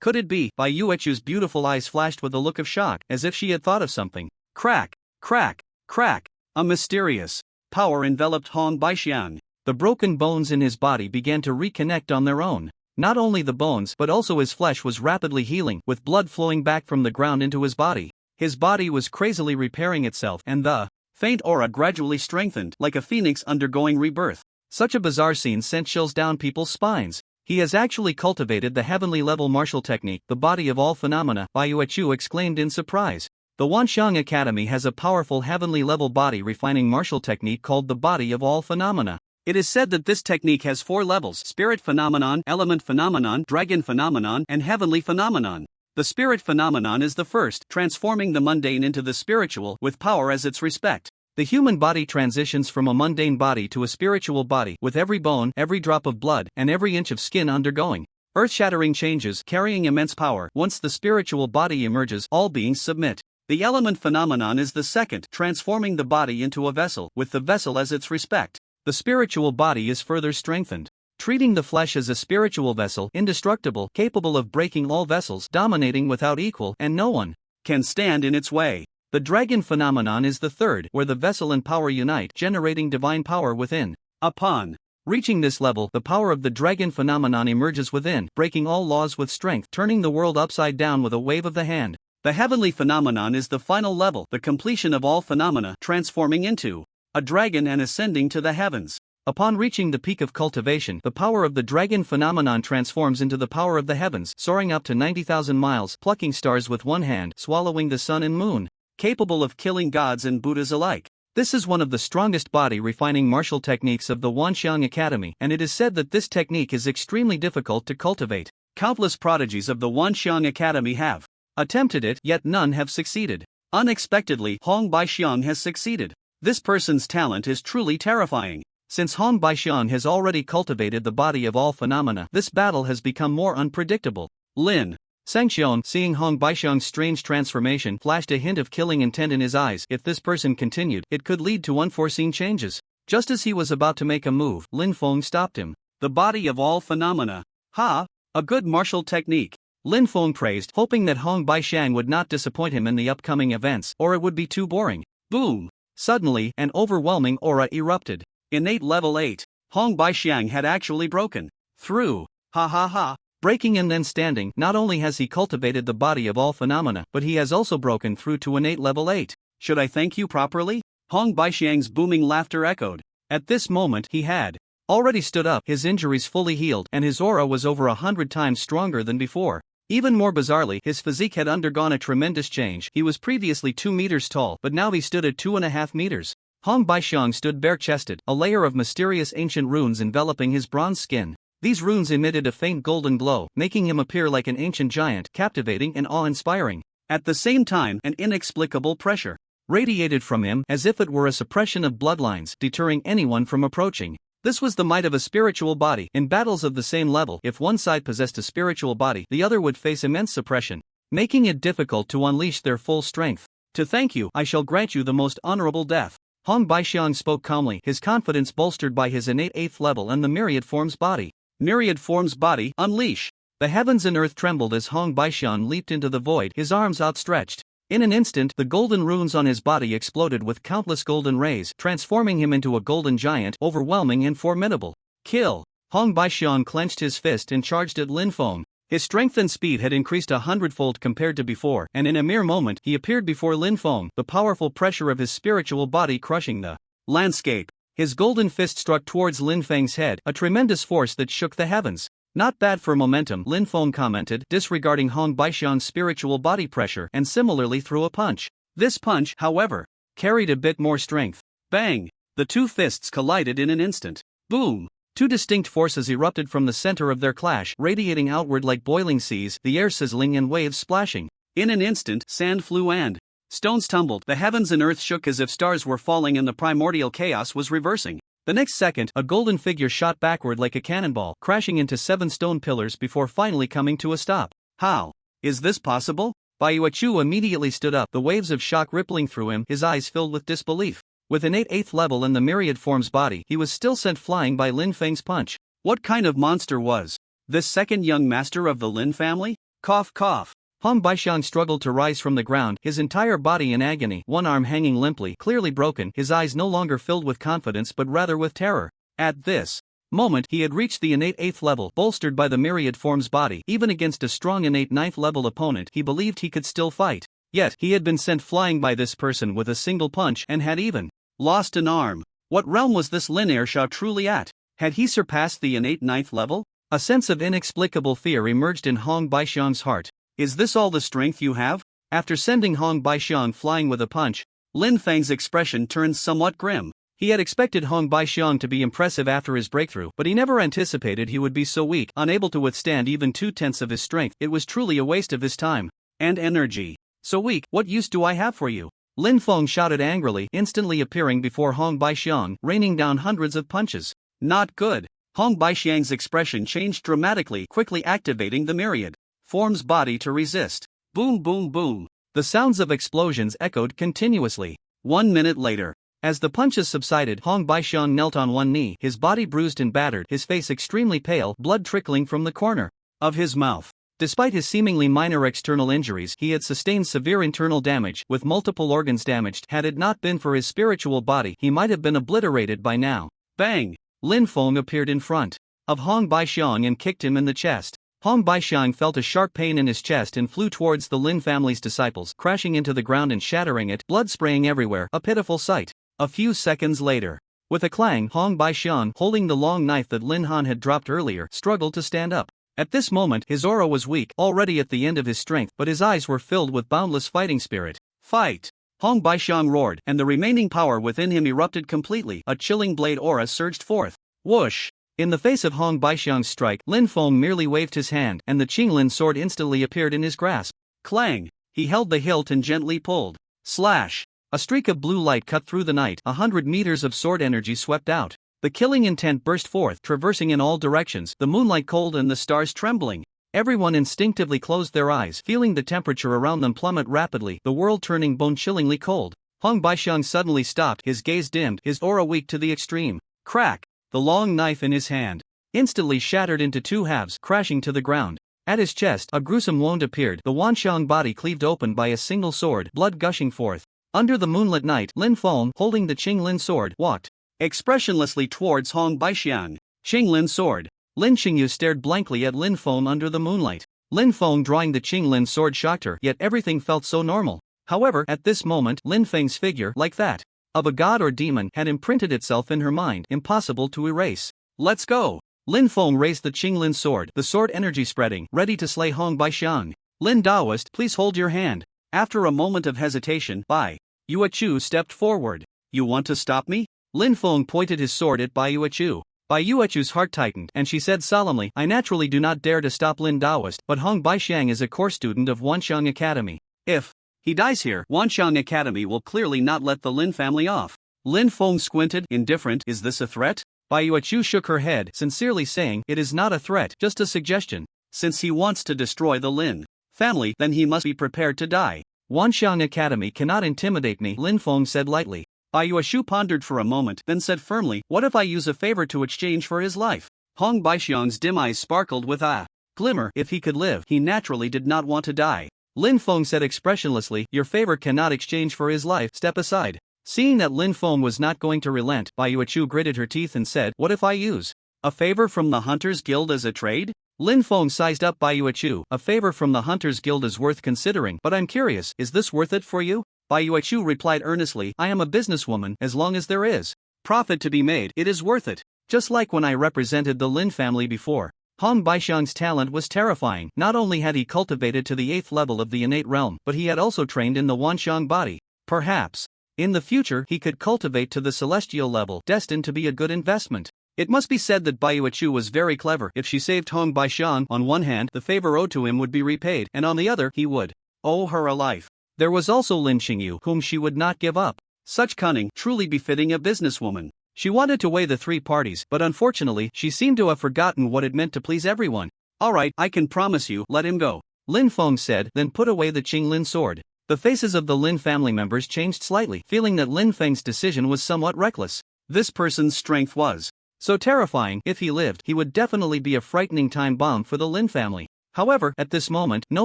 Could it be? Bai Yuechu's beautiful eyes flashed with a look of shock, as if she had thought of something. Crack! Crack! Crack! A mysterious power enveloped Hong Baixiang. The broken bones in his body began to reconnect on their own. Not only the bones, but also his flesh was rapidly healing, with blood flowing back from the ground into his body. His body was crazily repairing itself, and the faint aura gradually strengthened, like a phoenix undergoing rebirth. Such a bizarre scene sent chills down people's spines. He has actually cultivated the heavenly level martial technique, the body of all phenomena, Bai Yuechu exclaimed in surprise. The Wanxiang Academy has a powerful heavenly level body refining martial technique called the body of all phenomena. It is said that this technique has 4 levels: spirit phenomenon, element phenomenon, dragon phenomenon, and heavenly phenomenon. The spirit phenomenon is the first, transforming the mundane into the spiritual, with power as its respect. The human body transitions from a mundane body to a spiritual body, with every bone, every drop of blood, and every inch of skin undergoing earth-shattering changes, carrying immense power. Once the spiritual body emerges, all beings submit. The element phenomenon is the second, transforming the body into a vessel, with the vessel as its respect. The spiritual body is further strengthened, treating the flesh as a spiritual vessel, indestructible, capable of breaking all vessels, dominating without equal, and no one can stand in its way. The dragon phenomenon is the third, where the vessel and power unite, generating divine power within. Upon reaching this level, the power of the dragon phenomenon emerges within, breaking all laws with strength, turning the world upside down with a wave of the hand. The heavenly phenomenon is the final level, the completion of all phenomena, transforming into a dragon and ascending to the heavens. Upon reaching the peak of cultivation, the power of the dragon phenomenon transforms into the power of the heavens, soaring up to 90,000 miles, plucking stars with one hand, swallowing the sun and moon, capable of killing gods and Buddhas alike. This is one of the strongest body-refining martial techniques of the Wanxiang Academy, and it is said that this technique is extremely difficult to cultivate. Countless prodigies of the Wanxiang Academy have attempted it, yet none have succeeded. Unexpectedly, Hong Baixiang has succeeded. This person's talent is truly terrifying. Since Hong Baixiang has already cultivated the body of all phenomena, this battle has become more unpredictable. Lin Sangxion, seeing Hong Baixiang's strange transformation, flashed a hint of killing intent in his eyes. If this person continued, it could lead to unforeseen changes. Just as he was about to make a move, Lin Feng stopped him. The body of all phenomena. Ha! A good martial technique. Lin Feng praised, hoping that Hong Baixiang would not disappoint him in the upcoming events, or it would be too boring. Boom! Suddenly, an overwhelming aura erupted. Innate level 8. Hong Baixiang had actually broken through. Ha ha ha. Breaking and then standing, not only has he cultivated the body of all phenomena, but he has also broken through to innate level 8. Should I thank you properly? Hong Baixiang's booming laughter echoed. At this moment, he had already stood up, his injuries fully healed, and his aura was over 100 times stronger than before. Even more bizarrely, his physique had undergone a tremendous change. He was previously 2 meters tall, but now he stood at 2.5 meters. Hong Baixiang stood bare-chested, a layer of mysterious ancient runes enveloping his bronze skin. These runes emitted a faint golden glow, making him appear like an ancient giant, captivating and awe-inspiring. At the same time, an inexplicable pressure radiated from him, as if it were a suppression of bloodlines, deterring anyone from approaching. This was the might of a spiritual body. In battles of the same level, if one side possessed a spiritual body, the other would face immense suppression, making it difficult to unleash their full strength. To thank you, I shall grant you the most honorable death. Hong Baixiang spoke calmly, his confidence bolstered by his innate 8th level and the myriad forms body. Myriad forms body, unleash. The heavens and earth trembled as Hong Baixiang leaped into the void, his arms outstretched. In an instant, the golden runes on his body exploded with countless golden rays, transforming him into a golden giant, overwhelming and formidable. Kill! Hong Baixiang clenched his fist and charged at Lin Feng. His strength and speed had increased 100-fold compared to before, and in a mere moment, he appeared before Lin Feng, the powerful pressure of his spiritual body crushing the landscape. His golden fist struck towards Lin Feng's head, a tremendous force that shook the heavens. Not bad for momentum, Lin Feng commented, disregarding Hong Baixiang's spiritual body pressure, and similarly threw a punch. This punch, however, carried a bit more strength. Bang! The two fists collided in an instant. Boom! Two distinct forces erupted from the center of their clash, radiating outward like boiling seas, the air sizzling and waves splashing. In an instant, sand flew and stones tumbled. The heavens and earth shook as if stars were falling and the primordial chaos was reversing. The next second, a golden figure shot backward like a cannonball, crashing into 7 stone pillars before finally coming to a stop. How is this possible? Baiyu Chu immediately stood up, the waves of shock rippling through him, his eyes filled with disbelief. With innate 8th level and the myriad forms body, he was still sent flying by Lin Feng's punch. What kind of monster was this second young master of the Lin family? Cough cough. Hong Baixiang struggled to rise from the ground, his entire body in agony, one arm hanging limply, clearly broken, his eyes no longer filled with confidence but rather with terror. At this moment, he had reached the innate 8th level, bolstered by the myriad forms body. Even against a strong innate 9th level opponent, he believed he could still fight. Yet, he had been sent flying by this person with a single punch and had even lost an arm. What realm was this Lin Airsha truly at? Had he surpassed the innate 9th level? A sense of inexplicable fear emerged in Hong Baixiang's heart. Is this all the strength you have? After sending Hong Baixiang flying with a punch, Lin Feng's expression turned somewhat grim. He had expected Hong Baixiang to be impressive after his breakthrough, but he never anticipated he would be so weak, unable to withstand even 2/10 of his strength. It was truly a waste of his time and energy. So weak, what use do I have for you? Lin Feng shouted angrily, instantly appearing before Hong Baixiang, raining down hundreds of punches. Not good. Hong Baixiang's expression changed dramatically, quickly activating the myriad forms body to resist. Boom boom boom. The sounds of explosions echoed continuously. 1 minute later, as the punches subsided, Hong Baixiang knelt on one knee, his body bruised and battered, his face extremely pale, blood trickling from the corner of his mouth. Despite his seemingly minor external injuries, he had sustained severe internal damage, with multiple organs damaged. Had it not been for his spiritual body, he might have been obliterated by now. Bang! Lin Feng appeared in front of Hong Baixiang and kicked him in the chest. Hong Baixiang felt a sharp pain in his chest and flew towards the Lin family's disciples, crashing into the ground and shattering it, blood spraying everywhere, a pitiful sight. A few seconds later, with a clang, Hong Baixiang, holding the long knife that Lin Han had dropped earlier, struggled to stand up. At this moment, his aura was weak, already at the end of his strength, but his eyes were filled with boundless fighting spirit. Fight! Hong Baixiang roared, and the remaining power within him erupted completely. A chilling blade aura surged forth. Whoosh! In the face of Hong Baixiang's strike, Lin Feng merely waved his hand, and the Qinglin sword instantly appeared in his grasp. Clang! He held the hilt and gently pulled. Slash! A streak of blue light cut through the night, 100 meters of sword energy swept out. The killing intent burst forth, traversing in all directions, the moonlight cold and the stars trembling. Everyone instinctively closed their eyes, feeling the temperature around them plummet rapidly, the world turning bone-chillingly cold. Hong Baixiang suddenly stopped, his gaze dimmed, his aura weak to the extreme. Crack! The long knife in his hand instantly shattered into two halves, crashing to the ground. At his chest, a gruesome wound appeared, the Wanxiang body cleaved open by a single sword, blood gushing forth. Under the moonlit night, Lin Feng, holding the Qinglin sword, walked expressionlessly towards Hong Baixiang. Qinglin sword. Lin Qingyu stared blankly at Lin Feng under the moonlight. Lin Feng drawing the Qinglin sword shocked her, yet everything felt so normal. However, at this moment, Lin Feng's figure, like that of a god or demon, had imprinted itself in her mind, impossible to erase. Let's go! Lin Feng raised the Qinglin sword, the sword energy spreading, ready to slay Hong Baixiang. Lin Daoist, please hold your hand. After a moment of hesitation, Bai Yuechu stepped forward. You want to stop me? Lin Feng pointed his sword at Bai Yuechu. Bai Yuechu's heart tightened, and she said solemnly, I naturally do not dare to stop Lin Daoist, but Hong Baixiang is a core student of Wanxiang Academy. If he dies here, Wanxiang Academy will clearly not let the Lin family off. Lin Feng squinted, indifferent. Is this a threat? Bai Yuechu shook her head, sincerely saying, it is not a threat, just a suggestion. Since he wants to destroy the Lin family, then he must be prepared to die. Wanxiang Academy cannot intimidate me, Lin Feng said lightly. Bai Yuechu pondered for a moment, then said firmly, what if I use a favor to exchange for his life? Hong Baixiang's dim eyes sparkled with a glimmer. If he could live, he naturally did not want to die. Lin Feng said expressionlessly, your favor cannot exchange for his life, step aside. Seeing that Lin Feng was not going to relent, Bai Yuechu gritted her teeth and said, what if I use a favor from the Hunters Guild as a trade? Lin Feng sized up Bai Yuechu. A favor from the Hunters Guild is worth considering, but I'm curious, is this worth it for you? Bai Yuechu replied earnestly, I am a businesswoman, as long as there is profit to be made, it is worth it. Just like when I represented the Lin family before. Hong Baixiang's talent was terrifying. Not only had he cultivated to the 8th level of the innate realm, but he had also trained in the Wanxiang body. Perhaps in the future he could cultivate to the celestial level, destined to be a good investment. It must be said that Bai Yuechu was very clever. If she saved Hong Baixiang, on one hand, the favor owed to him would be repaid, and on the other, he would owe her a life. There was also Lin Qingyu, whom she would not give up. Such cunning, truly befitting a businesswoman. She wanted to weigh the three parties, but unfortunately, she seemed to have forgotten what it meant to please everyone. Alright, I can promise you, let him go. Lin Feng said, then put away the Qinglin sword. The faces of the Lin family members changed slightly, feeling that Lin Feng's decision was somewhat reckless. This person's strength was so terrifying. If he lived, he would definitely be a frightening time bomb for the Lin family. However, at this moment, no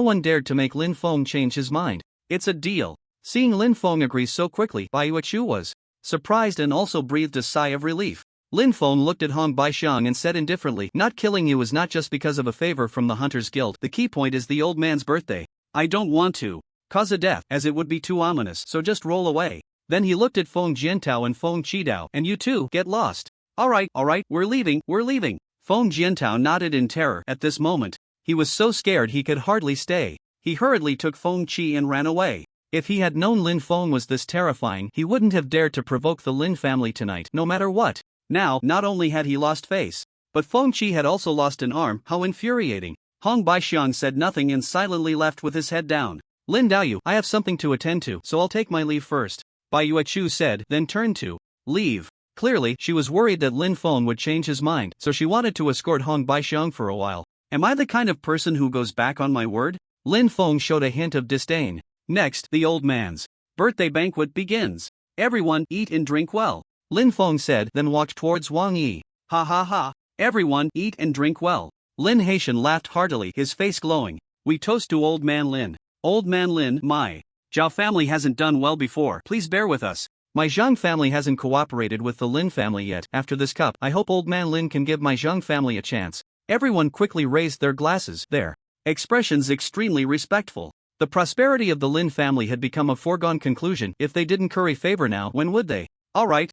one dared to make Lin Feng change his mind. It's a deal. Seeing Lin Feng agree so quickly, Bai Yuechu was surprised and also breathed a sigh of relief. Lin Feng looked at Hong Baixiang and said indifferently, not killing you is not just because of a favor from the Hunters Guild. The key point is the old man's birthday. I don't want to cause a death, as it would be too ominous, so just roll away. Then he looked at Feng Jiantao and Feng Qidao, and you two, get lost. Alright, we're leaving. Feng Jiantao nodded in terror. At this moment, he was so scared he could hardly stay. He hurriedly took Feng Qi and ran away. If he had known Lin Feng was this terrifying, he wouldn't have dared to provoke the Lin family tonight, no matter what. Now, not only had he lost face, but Feng Qi had also lost an arm. How infuriating. Hong Baixiang said nothing and silently left with his head down. Lin Daoyu, I have something to attend to, so I'll take my leave first. Bai Yuechu said, then turned to leave. Clearly, she was worried that Lin Feng would change his mind, so she wanted to escort Hong Baixiang for a while. Am I the kind of person who goes back on my word? Lin Feng showed a hint of disdain. Next, the old man's birthday banquet begins. Everyone, eat and drink well. Lin Feng said, then walked towards Wang Yi. Ha ha ha. Everyone, eat and drink well. Lin Haitian laughed heartily, his face glowing. We toast to Old Man Lin. Old Man Lin, my Zhao family hasn't done well before. Please bear with us. My Zhang family hasn't cooperated with the Lin family yet. After this cup, I hope Old Man Lin can give my Zhang family a chance. Everyone quickly raised their glasses, their expressions extremely respectful. The prosperity of the Lin family had become a foregone conclusion. If they didn't curry favor now, when would they? Alright,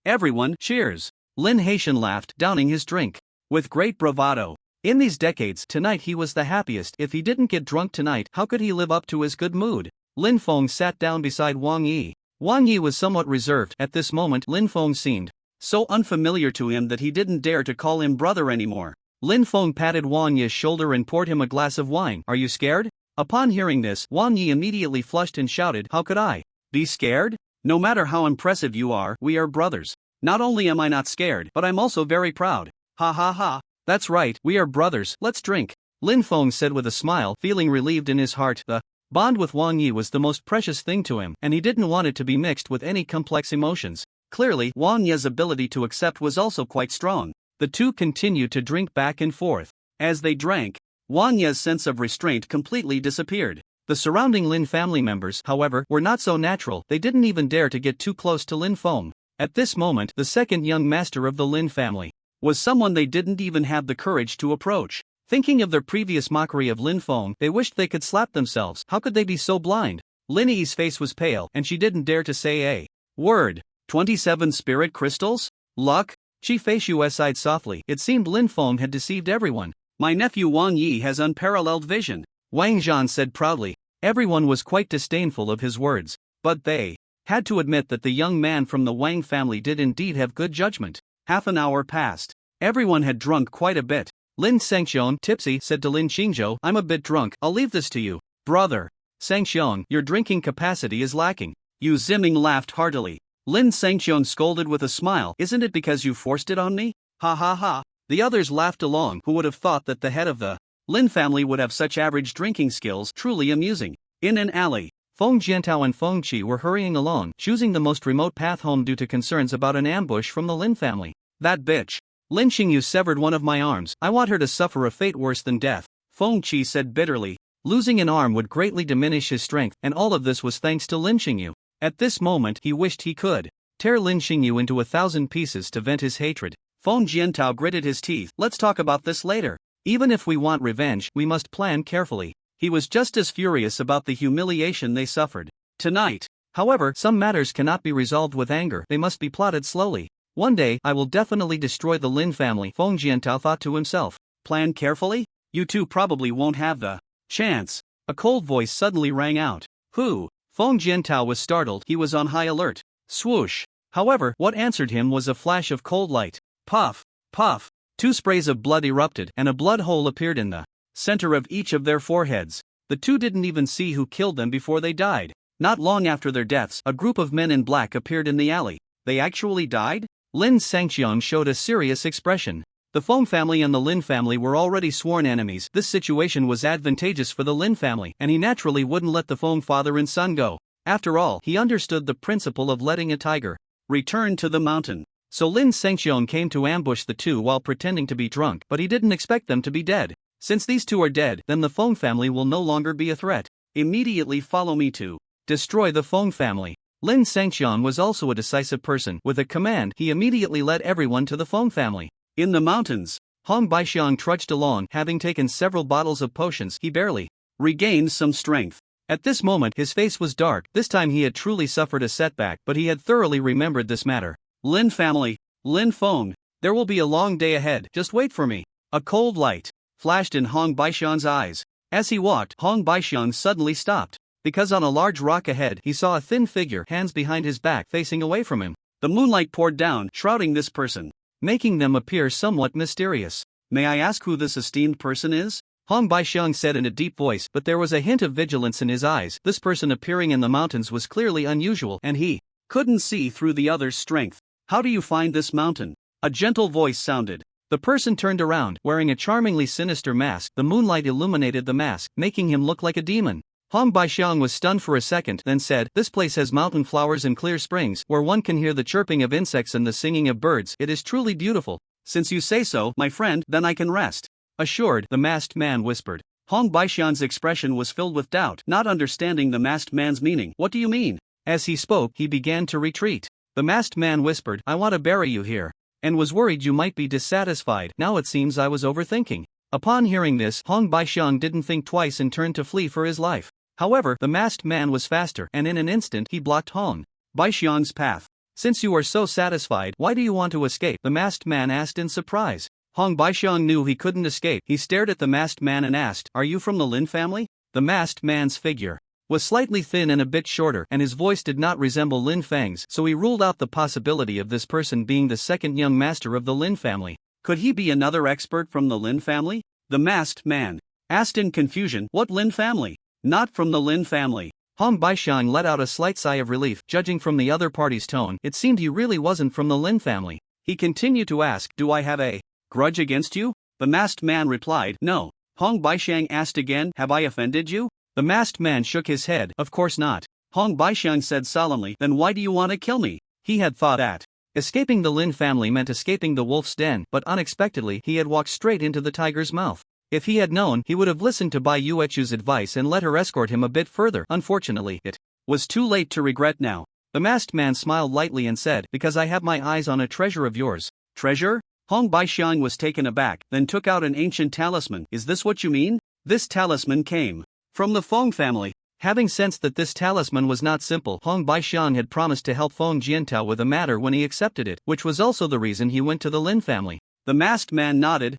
everyone, cheers. Lin Haitian laughed, downing his drink with great bravado. In these decades, tonight he was the happiest. If he didn't get drunk tonight, how could he live up to his good mood? Lin Feng sat down beside Wang Yi. Wang Yi was somewhat reserved. At this moment, Lin Feng seemed so unfamiliar to him that he didn't dare to call him brother anymore. Lin Feng patted Wang Yi's shoulder and poured him a glass of wine. Are you scared? Upon hearing this, Wang Yi immediately flushed and shouted, how could I be scared? No matter how impressive you are, we are brothers. Not only am I not scared, but I'm also very proud. Ha ha ha. That's right, we are brothers, let's drink. Lin Feng said with a smile, feeling relieved in his heart. The bond with Wang Yi was the most precious thing to him, and he didn't want it to be mixed with any complex emotions. Clearly, Wang Yi's ability to accept was also quite strong. The two continued to drink back and forth. As they drank, Wang Yi's sense of restraint completely disappeared. The surrounding Lin family members, however, were not so natural. They didn't even dare to get too close to Lin Feng. At this moment, the second young master of the Lin family was someone they didn't even have the courage to approach. Thinking of their previous mockery of Lin Feng, they wished they could slap themselves. How could they be so blind? Lin Yi's face was pale, and she didn't dare to say a word. 27 spirit crystals? Luck? She Fei sighed softly. It seemed Lin Feng had deceived everyone. My nephew Wang Yi has unparalleled vision, Wang Zhan said proudly. Everyone was quite disdainful of his words, but they had to admit that the young man from the Wang family did indeed have good judgment. Half an hour passed. Everyone had drunk quite a bit. Lin Sangxiong, tipsy, said to Lin Qingzhou, I'm a bit drunk, I'll leave this to you. Brother Sangxiong, your drinking capacity is lacking. Yu Ziming laughed heartily. Lin Sangxiong scolded with a smile, isn't it because you forced it on me? Ha ha ha. The others laughed along. Who would have thought that the head of the Lin family would have such average drinking skills? Truly amusing. In an alley, Feng Jiantao and Feng Qi were hurrying along, choosing the most remote path home due to concerns about an ambush from the Lin family. That bitch Lin Xingyu severed one of my arms. I want her to suffer a fate worse than death, Feng Qi said bitterly. Losing an arm would greatly diminish his strength, and all of this was thanks to Lin Xingyu. At this moment he wished he could tear Lin Xingyu into 1,000 pieces to vent his hatred. Feng Jiantao gritted his teeth. Let's talk about this later. Even if we want revenge, we must plan carefully. He was just as furious about the humiliation they suffered tonight. However, some matters cannot be resolved with anger, they must be plotted slowly. One day, I will definitely destroy the Lin family, Feng Jiantao thought to himself. Plan carefully? You two probably won't have the chance. A cold voice suddenly rang out. Who? Feng Jiantao was startled, he was on high alert. Swoosh. However, what answered him was a flash of cold light. Puff, puff. 2 sprays of blood erupted, and a blood hole appeared in the center of each of their foreheads. The two didn't even see who killed them before they died. Not long after their deaths, a group of men in black appeared in the alley. They actually died? Lin Sangxiong showed a serious expression. The Feng family and the Lin family were already sworn enemies. This situation was advantageous for the Lin family, and he naturally wouldn't let the Feng father and son go. After all, he understood the principle of letting a tiger return to the mountain. So Lin Sangxiong came to ambush the two while pretending to be drunk, but he didn't expect them to be dead. Since these two are dead, then the Feng family will no longer be a threat. Immediately follow me to destroy the Feng family. Lin Sangxiong was also a decisive person. With a command, he immediately led everyone to the Feng family. In the mountains, Hong Baixiang trudged along. Having taken several bottles of potions, he barely regained some strength. At this moment his face was dark. This time he had truly suffered a setback, but he had thoroughly remembered this matter. Lin family, Lin Feng, there will be a long day ahead, just wait for me. A cold light flashed in Hong Baixiang's eyes. As he walked, Hong Baixiang suddenly stopped, because on a large rock ahead he saw a thin figure, hands behind his back, facing away from him. The moonlight poured down, shrouding this person, making them appear somewhat mysterious. May I ask who this esteemed person is? Hong Baixiang said in a deep voice, but there was a hint of vigilance in his eyes. This person appearing in the mountains was clearly unusual, and he couldn't see through the other's strength. How do you find this mountain? A gentle voice sounded. The person turned around, wearing a charmingly sinister mask. The moonlight illuminated the mask, making him look like a demon. Hong Baixiang was stunned for a second, then said, this place has mountain flowers and clear springs, where one can hear the chirping of insects and the singing of birds. It is truly beautiful. Since you say so, my friend, then I can rest. Assured, the masked man whispered. Hong Baixiang's expression was filled with doubt, not understanding the masked man's meaning. What do you mean? As he spoke, he began to retreat. The masked man whispered, I want to bury you here, and was worried you might be dissatisfied. Now it seems I was overthinking. Upon hearing this, Hong Baixiang didn't think twice and turned to flee for his life. However, the masked man was faster, and in an instant he blocked Hong Baixiang's path. Since you are so satisfied, why do you want to escape? The masked man asked in surprise. Hong Baixiang knew he couldn't escape. He stared at the masked man and asked, are you from the Lin family? The masked man's figure was slightly thin and a bit shorter, and his voice did not resemble Lin Feng's, so he ruled out the possibility of this person being the second young master of the Lin family. Could he be another expert from the Lin family? The masked man asked in confusion, what Lin family? Not from the Lin family. Hong Baixiang let out a slight sigh of relief. Judging from the other party's tone, it seemed he really wasn't from the Lin family. He continued to ask, do I have a grudge against you? The masked man replied, no. Hong Baixiang asked again, have I offended you? The masked man shook his head, of course not. Hong Baixiang said solemnly, then why do you want to kill me? He had thought that escaping the Lin family meant escaping the wolf's den, but unexpectedly he had walked straight into the tiger's mouth. If he had known, he would have listened to Bai Yuechu's advice and let her escort him a bit further. Unfortunately, it was too late to regret now. The masked man smiled lightly and said, because I have my eyes on a treasure of yours. Treasure? Hong Baixiang was taken aback, then took out an ancient talisman. Is this what you mean? This talisman came from the Feng family. Having sensed that this talisman was not simple, Hong Baixiang had promised to help Feng Jiantao with the matter when he accepted it, which was also the reason he went to the Lin family. The masked man nodded.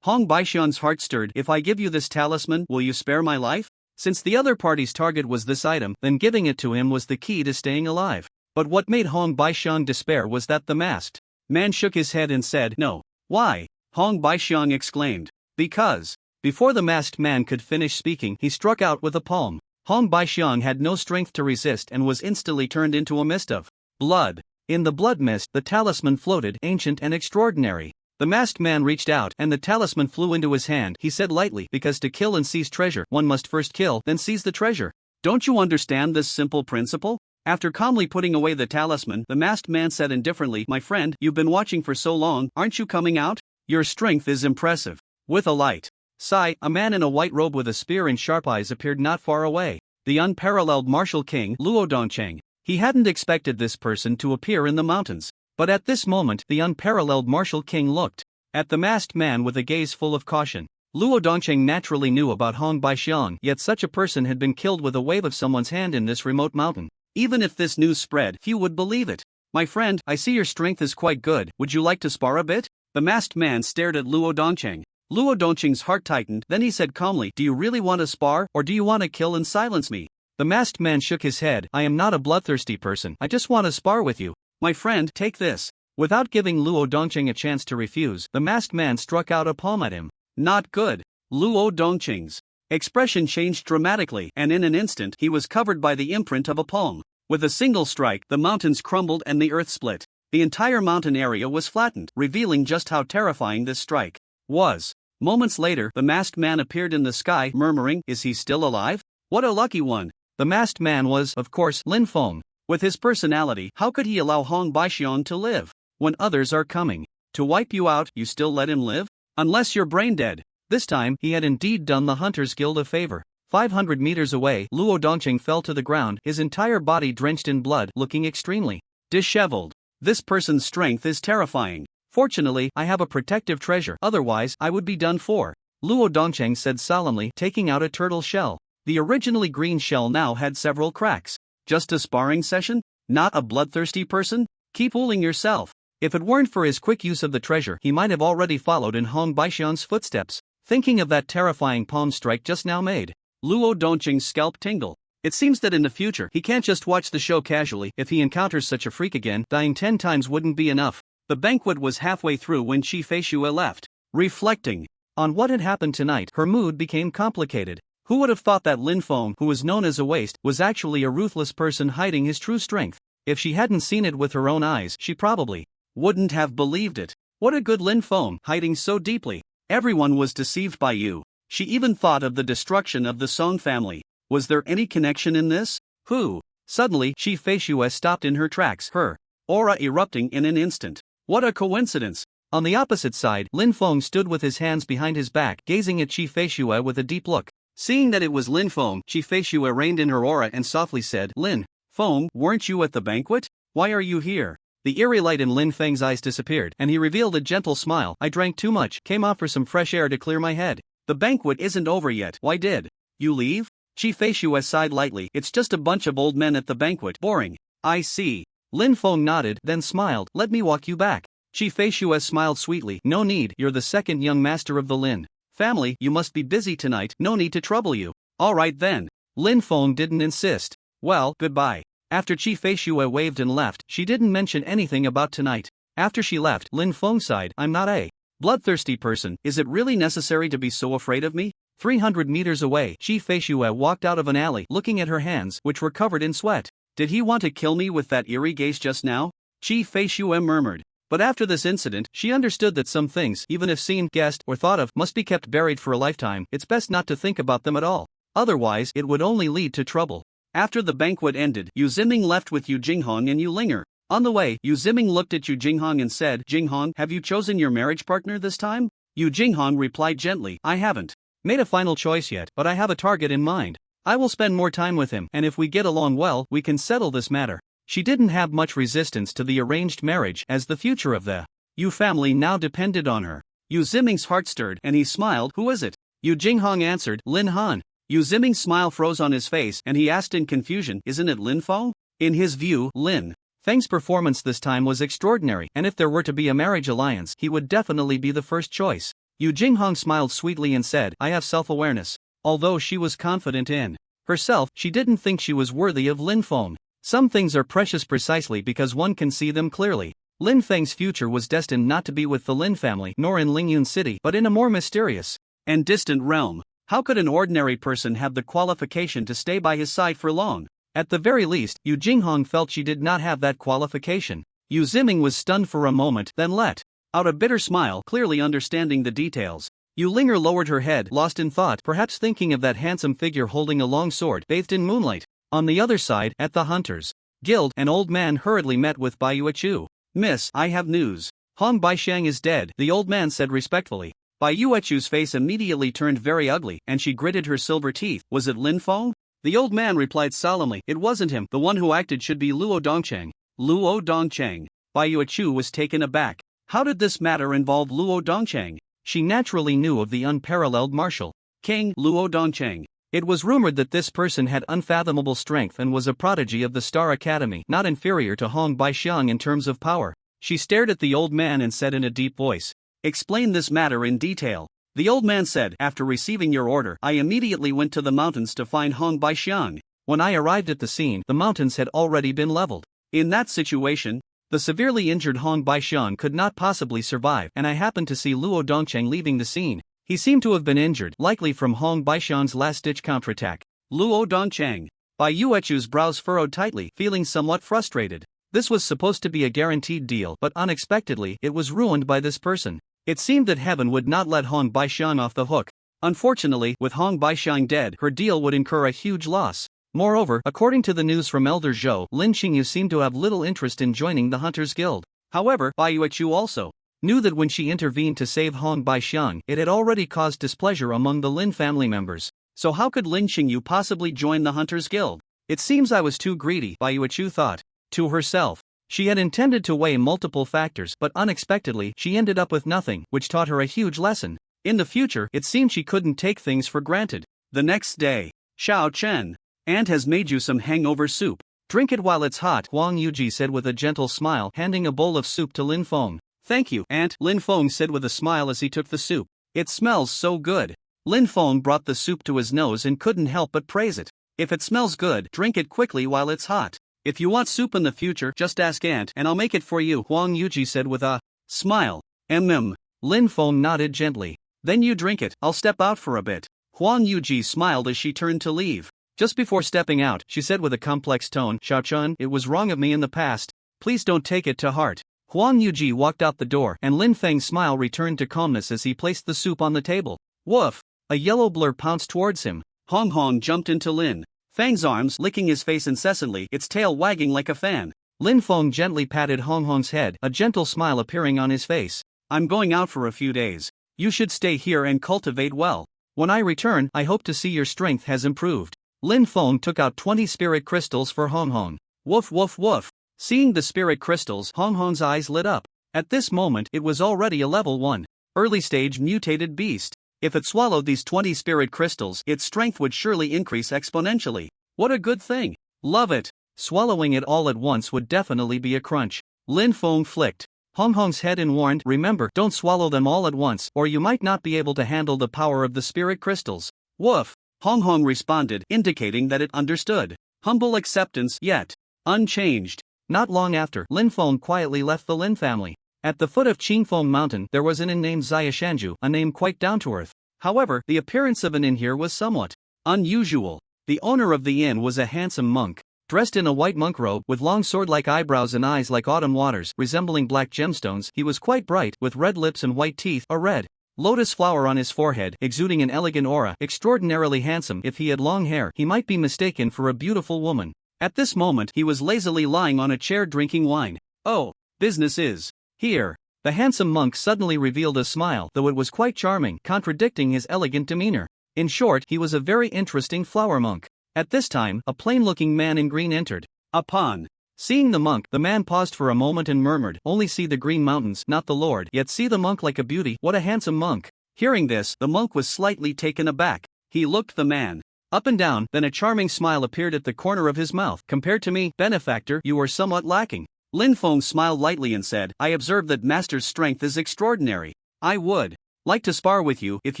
Hong Baixiang's heart stirred. If I give you this talisman, will you spare my life? Since the other party's target was this item, then giving it to him was the key to staying alive. But what made Hong Baixiang despair was that the masked man shook his head and said, no. Why? Hong Baixiang exclaimed. Because. Before the masked man could finish speaking, he struck out with a palm. Hong Baixiang had no strength to resist and was instantly turned into a mist of blood. In the blood mist, the talisman floated, ancient and extraordinary. The masked man reached out, and the talisman flew into his hand. He said lightly, because to kill and seize treasure, one must first kill, then seize the treasure. Don't you understand this simple principle? After calmly putting away the talisman, the masked man said indifferently, my friend, you've been watching for so long, aren't you coming out? Your strength is impressive. With a light sigh, a man in a white robe with a spear and sharp eyes appeared not far away. The unparalleled martial king, Luo Dongcheng. He hadn't expected this person to appear in the mountains. But at this moment, the unparalleled martial king looked at the masked man with a gaze full of caution. Luo Dongcheng naturally knew about Hong Baixiang, yet such a person had been killed with a wave of someone's hand in this remote mountain. Even if this news spread, few would believe it. My friend, I see your strength is quite good. Would you like to spar a bit? The masked man stared at Luo Dongcheng. Luo Dongcheng's heart tightened, then he said calmly, do you really want to spar, or do you want to kill and silence me? The masked man shook his head. I am not a bloodthirsty person, I just want to spar with you. My friend, take this. Without giving Luo Dongcheng a chance to refuse, the masked man struck out a palm at him. Not good. Luo Dongcheng's expression changed dramatically, and in an instant he was covered by the imprint of a palm. With a single strike, the mountains crumbled and the earth split. The entire mountain area was flattened, revealing just how terrifying this strike was. Moments later, the masked man appeared in the sky, murmuring, is he still alive? What a lucky one. The masked man was, of course, Lin Feng. With his personality, how could he allow Hong Baixiang to live? When others are coming to wipe you out, you still let him live? Unless you're brain dead. This time, he had indeed done the Hunters Guild a favor. 500 meters away, Luo Dongcheng fell to the ground, his entire body drenched in blood, looking extremely disheveled. This person's strength is terrifying. Fortunately, I have a protective treasure, otherwise, I would be done for. Luo Dongcheng said solemnly, taking out a turtle shell. The originally green shell now had several cracks. Just a sparring session? Not a bloodthirsty person? Keep fooling yourself. If it weren't for his quick use of the treasure, he might have already followed in Hong Baixiang's footsteps. Thinking of that terrifying palm strike just now made Luo Dongcheng's scalp tingle. It seems that in the future, he can't just watch the show casually. If he encounters such a freak again, dying 10 times wouldn't be enough. The banquet was halfway through when Qi Feishue left. Reflecting on what had happened tonight, her mood became complicated. Who would have thought that Lin Feng, who was known as a waste, was actually a ruthless person hiding his true strength? If she hadn't seen it with her own eyes, she probably wouldn't have believed it. What a good Lin Feng, hiding so deeply. Everyone was deceived by you. She even thought of the destruction of the Song family. Was there any connection in this? Who? Suddenly, Qi Feishue stopped in her tracks, her aura erupting in an instant. What a coincidence! On the opposite side, Lin Feng stood with his hands behind his back, gazing at Qi Feishue with a deep look. Seeing that it was Lin Feng, Qi Feishue reined in her aura and softly said, Lin Feng, weren't you at the banquet? Why are you here? The eerie light in Lin Feng's eyes disappeared, and he revealed a gentle smile. I drank too much, came out for some fresh air to clear my head. The banquet isn't over yet. Why did you leave? Qi Feishue sighed lightly. It's just a bunch of old men at the banquet. Boring. I see. Lin Feng nodded, then smiled. Let me walk you back. Qi Feishue smiled sweetly. No need, you're the second young master of the Lin family, you must be busy tonight, no need to trouble you. Alright then. Lin Feng didn't insist. Well, goodbye. After Qi Feishue waved and left, she didn't mention anything about tonight. After she left, Lin Feng sighed. I'm not a bloodthirsty person, is it really necessary to be so afraid of me? 300 meters away, Qi Feishue walked out of an alley, looking at her hands, which were covered in sweat. Did he want to kill me with that eerie gaze just now? Qi Feishue murmured. But after this incident, she understood that some things, even if seen, guessed, or thought of, must be kept buried for a lifetime. It's best not to think about them at all. Otherwise, it would only lead to trouble. After the banquet ended, Yu Ziming left with Yu Jinghong and Yu Linger. On the way, Yu Ziming looked at Yu Jinghong and said, "Jinghong, have you chosen your marriage partner this time?" Yu Jinghong replied gently, "I haven't made a final choice yet, but I have a target in mind. I will spend more time with him, and if we get along well, we can settle this matter." She didn't have much resistance to the arranged marriage, as the future of the Yu family now depended on her. Yu Ziming's heart stirred, and he smiled. "Who is it?" Yu Jinghong answered, "Lin Han." Yu Ziming's smile froze on his face, and he asked in confusion, "Isn't it Lin Feng?" In his view, Lin Feng's performance this time was extraordinary, and if there were to be a marriage alliance, he would definitely be the first choice. Yu Jinghong smiled sweetly and said, "I have self-awareness." Although she was confident in herself, she didn't think she was worthy of Lin Feng. Some things are precious precisely because one can see them clearly. Lin Feng's future was destined not to be with the Lin family nor in Lingyun City, but in a more mysterious and distant realm. How could an ordinary person have the qualification to stay by his side for long? At the very least, Yu Jinghong felt she did not have that qualification. Yu Ziming was stunned for a moment, then let out a bitter smile, clearly understanding the details. Yu Linger lowered her head, lost in thought, perhaps thinking of that handsome figure holding a long sword, bathed in moonlight. On the other side, at the Hunters Guild, an old man hurriedly met with Bai Yuechu. "Miss, I have news. Hong Baixiang is dead," the old man said respectfully. Bai Yuechu's face immediately turned very ugly, and she gritted her silver teeth. "Was it Lin Feng?" The old man replied solemnly, "It wasn't him. The one who acted should be Luo Dongcheng." Luo Dongcheng. Bai Yuechu was taken aback. How did this matter involve Luo Dongcheng? She naturally knew of the unparalleled martial king, Luo Dongcheng. It was rumored that this person had unfathomable strength and was a prodigy of the Star Academy, not inferior to Hong Baixiang in terms of power. She stared at the old man and said in a deep voice, "Explain this matter in detail." The old man said, "After receiving your order, I immediately went to the mountains to find Hong Baixiang. When I arrived at the scene, the mountains had already been leveled. In that situation, the severely injured Hong Baixiang could not possibly survive, and I happened to see Luo Dongcheng leaving the scene. He seemed to have been injured, likely from Hong Baixiang's last-ditch counterattack." Luo Dongcheng. Bai Yuechu's brows furrowed tightly, feeling somewhat frustrated. This was supposed to be a guaranteed deal, but unexpectedly, it was ruined by this person. It seemed that heaven would not let Hong Baixiang off the hook. Unfortunately, with Hong Baixiang dead, her deal would incur a huge loss. Moreover, according to the news from Elder Zhou, Lin Qingyu seemed to have little interest in joining the Hunters Guild. However, Bai Yuechu also knew that when she intervened to save Hong Baixiang, it had already caused displeasure among the Lin family members. So how could Lin Qingyu possibly join the Hunters Guild? "It seems I was too greedy," Bai Yuechu thought to herself. She had intended to weigh multiple factors, but unexpectedly, she ended up with nothing, which taught her a huge lesson. In the future, it seemed she couldn't take things for granted. The next day, "Xiao Chen, Aunt has made you some hangover soup. Drink it while it's hot," Huang Yuji said with a gentle smile, handing a bowl of soup to Lin Feng. "Thank you, Aunt," Lin Feng said with a smile as he took the soup. "It smells so good." Lin Feng brought the soup to his nose and couldn't help but praise it. "If it smells good, drink it quickly while it's hot. If you want soup in the future, just ask Aunt and I'll make it for you," Huang Yuji said with a smile. Lin Feng nodded gently. "Then you drink it, I'll step out for a bit." Huang Yuji smiled as she turned to leave. Just before stepping out, she said with a complex tone, "Xiao Chun, it was wrong of me in the past. Please don't take it to heart." Huang Yuji walked out the door, and Lin Feng's smile returned to calmness as he placed the soup on the table. Woof! A yellow blur pounced towards him. Hong Hong jumped into Lin Feng's arms, licking his face incessantly, its tail wagging like a fan. Lin Feng gently patted Hong Hong's head, a gentle smile appearing on his face. "I'm going out for a few days. You should stay here and cultivate well. When I return, I hope to see your strength has improved." Lin Feng took out 20 spirit crystals for Hong Hong. Woof woof woof. Seeing the spirit crystals, Hong Hong's eyes lit up. At this moment, it was already a level 1, early-stage mutated beast. If it swallowed these 20 spirit crystals, its strength would surely increase exponentially. What a good thing. Love it. Swallowing it all at once would definitely be a crunch. Lin Feng flicked Hong Hong's head and warned, "Remember, don't swallow them all at once, or you might not be able to handle the power of the spirit crystals." Woof. Hong Hong responded, indicating that it understood. Humble acceptance, yet unchanged. Not long after, Lin Feng quietly left the Lin family. At the foot of Qingfeng Mountain, there was an inn named Xiashanju, a name quite down to earth. However, the appearance of an inn here was somewhat unusual. The owner of the inn was a handsome monk. Dressed in a white monk robe with long sword-like eyebrows and eyes like autumn waters resembling black gemstones, he was quite bright, with red lips and white teeth, a red lotus flower on his forehead, exuding an elegant aura. Extraordinarily handsome. If he had long hair, he might be mistaken for a beautiful woman. At this moment, he was lazily lying on a chair drinking wine. Oh, business is here. The handsome monk suddenly revealed a smile, though it was quite charming, contradicting his elegant demeanor. In short, he was a very interesting flower monk. At this time, a plain-looking man in green entered. Upon seeing the monk, the man paused for a moment and murmured, "Only see the green mountains, not the Lord, yet see the monk like a beauty. What a handsome monk." Hearing this, the monk was slightly taken aback. He looked the man up and down, then a charming smile appeared at the corner of his mouth. "Compared to me, benefactor, you are somewhat lacking." Linfeng smiled lightly and said, "I observe that master's strength is extraordinary. I would like to spar with you, if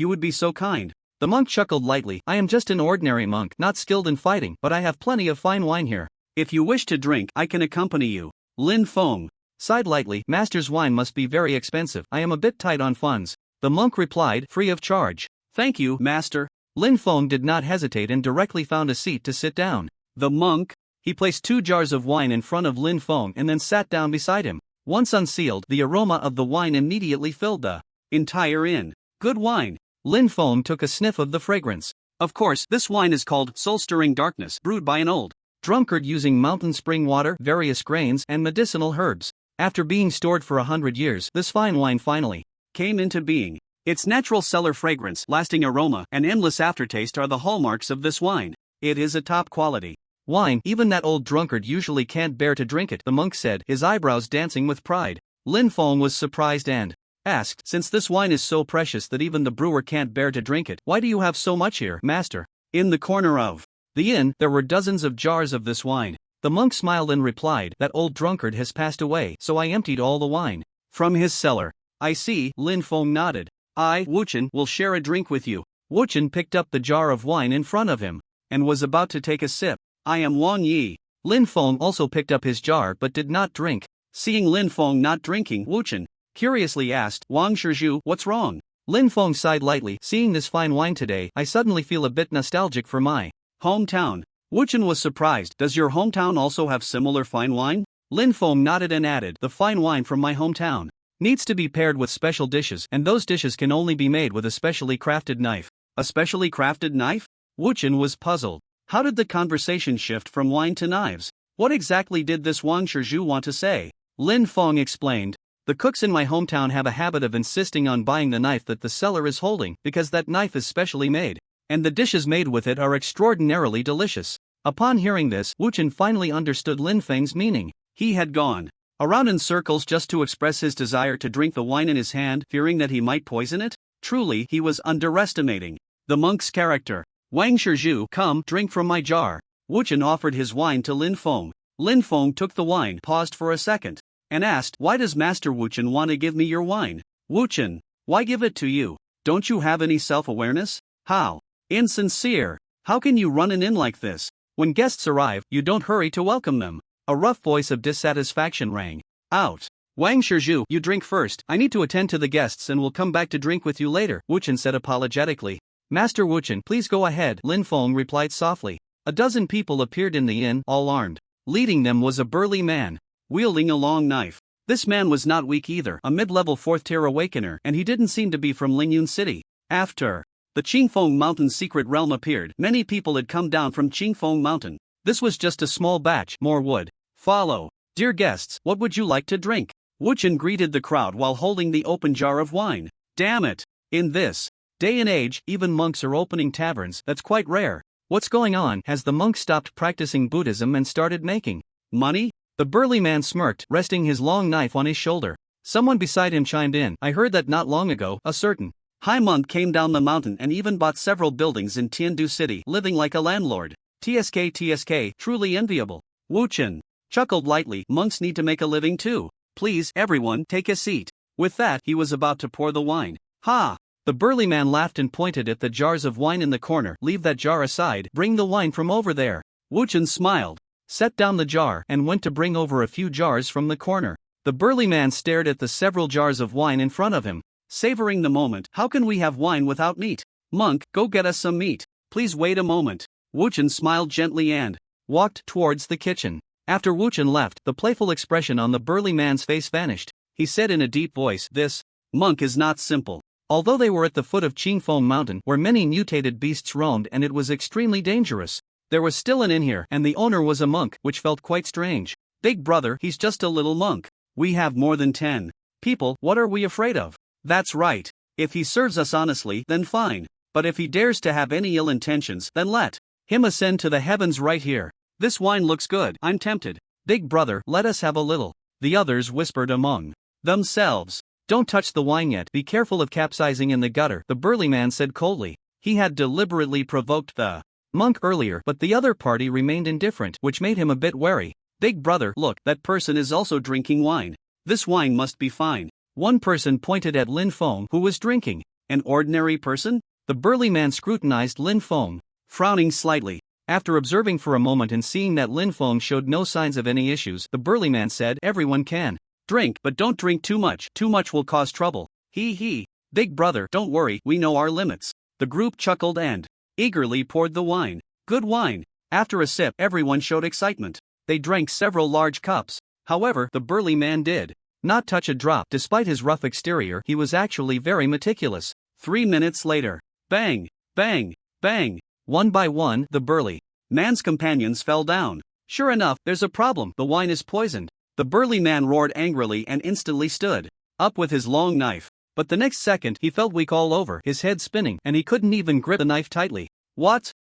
you would be so kind." The monk chuckled lightly. "I am just an ordinary monk, not skilled in fighting, but I have plenty of fine wine here. If you wish to drink, I can accompany you." Lin Feng sighed lightly. "Master's wine must be very expensive. I am a bit tight on funds." The monk replied, "Free of charge." "Thank you, master." Lin Feng did not hesitate and directly found a seat to sit down. The monk, he placed 2 jars of wine in front of Lin Feng and then sat down beside him. Once unsealed, the aroma of the wine immediately filled the entire inn. "Good wine." Lin Feng took a sniff of the fragrance. "Of course, this wine is called Soul-Stirring Darkness, brewed by an old drunkard using mountain spring water, various grains, and medicinal herbs. After being stored for 100 years, this fine wine finally came into being. Its natural cellar fragrance, lasting aroma, and endless aftertaste are the hallmarks of this wine. It is a top-quality wine. Even that old drunkard usually can't bear to drink it," the monk said, his eyebrows dancing with pride. Lin Feng was surprised and asked, "Since this wine is so precious that even the brewer can't bear to drink it, why do you have so much here, master?" In the corner of the inn, there were dozens of jars of this wine. The monk smiled and replied, "That old drunkard has passed away, so I emptied all the wine from his cellar." "I see," Lin Feng nodded. "I, Wuchen, will share a drink with you." Wuchen picked up the jar of wine in front of him and was about to take a sip. "I am Wang Yi." Lin Feng also picked up his jar but did not drink. Seeing Lin Feng not drinking, Wuchen curiously asked, "Wang Shizhu, what's wrong?" Lin Feng sighed lightly. "Seeing this fine wine today, I suddenly feel a bit nostalgic for my hometown." Wuchen was surprised. "Does your hometown also have similar fine wine?" Lin Feng nodded and added, "The fine wine from my hometown needs to be paired with special dishes, and those dishes can only be made with a specially crafted knife." "A specially crafted knife?" Wuchen was puzzled. How did the conversation shift from wine to knives? What exactly did this Wang Shizhu want to say? Lin Feng explained, "The cooks in my hometown have a habit of insisting on buying the knife that the seller is holding, because that knife is specially made, and the dishes made with it are extraordinarily delicious." Upon hearing this, Wuchen finally understood Lin Feng's meaning. He had gone around in circles just to express his desire to drink the wine in his hand, fearing that he might poison it. Truly, he was underestimating the monk's character. "Wang Shizhu, come, drink from my jar." Wuchen offered his wine to Lin Feng. Lin Feng took the wine, paused for a second, and asked, "Why does Master Wuchen want to give me your wine?" "Wuchen, why give it to you? Don't you have any self-awareness? How insincere! How can you run an inn like this? When guests arrive, you don't hurry to welcome them." A rough voice of dissatisfaction rang out. "Wang Shizhu, you drink first. I need to attend to the guests and will come back to drink with you later," Wuchen said apologetically. "Master Wuchen, please go ahead," Lin Feng replied softly. A dozen people appeared in the inn, all armed. Leading them was a burly man, wielding a long knife. This man was not weak either, a mid-level 4th-tier awakener, and he didn't seem to be from Lingyun City. After the Qingfeng Mountain's secret realm appeared, many people had come down from Qingfeng Mountain. This was just a small batch, more would follow. "Dear guests, what would you like to drink?" Wuchen greeted the crowd while holding the open jar of wine. Damn it! In this day and age, even monks are opening taverns. That's quite rare. What's going on? Has the monk stopped practicing Buddhism and started making money? The burly man smirked, resting his long knife on his shoulder. Someone beside him chimed in, "I heard that not long ago, a certain high monk came down the mountain and even bought several buildings in Tindu City, living like a landlord. TSK, truly enviable." Wuchen chuckled lightly. "Monks need to make a living too. Please, everyone, take a seat." With that, he was about to pour the wine. "Ha!" The burly man laughed and pointed at the jars of wine in the corner. "Leave that jar aside, bring the wine from over there." Wuchen smiled, set down the jar, and went to bring over a few jars from the corner. The burly man stared at the several jars of wine in front of him, savoring the moment. "How can we have wine without meat? Monk, go get us some meat." "Please wait a moment." Wuchen smiled gently and walked towards the kitchen. After Wu Chen left, the playful expression on the burly man's face vanished. He said in a deep voice, "This monk is not simple." Although they were at the foot of Qingfeng Mountain where many mutated beasts roamed and it was extremely dangerous, there was still an inn here and the owner was a monk, which felt quite strange. "Big brother, he's just a little monk. We have more than 10 people, what are we afraid of?" "That's right. If he serves us honestly, then fine. But if he dares to have any ill intentions, then let him ascend to the heavens right here. This wine looks good, I'm tempted." "Big brother, let us have a little," the others whispered among themselves. "Don't touch the wine yet, be careful of capsizing in the gutter," the burly man said coldly. He had deliberately provoked the monk earlier, but the other party remained indifferent, which made him a bit wary. "Big brother, look, that person is also drinking wine. This wine must be fine." One person pointed at Lin Feng, who was drinking. "An ordinary person?" The burly man scrutinized Lin Feng, frowning slightly. After observing for a moment and seeing that Lin Feng showed no signs of any issues, the burly man said, "Everyone can drink, but don't drink too much. Too much will cause trouble." He. "Big brother, don't worry, we know our limits." The group chuckled and eagerly poured the wine. Good wine. After a sip, everyone showed excitement. They drank several large cups. However, the burly man did not touch a drop. Despite his rough exterior, he was actually very meticulous. 3 minutes later, bang, bang, bang. One by one, the burly man's companions fell down. "Sure enough, there's a problem, the wine is poisoned." The burly man roared angrily and instantly stood up with his long knife. But the next second he felt weak all over, his head spinning, and he couldn't even grip the knife tightly. What's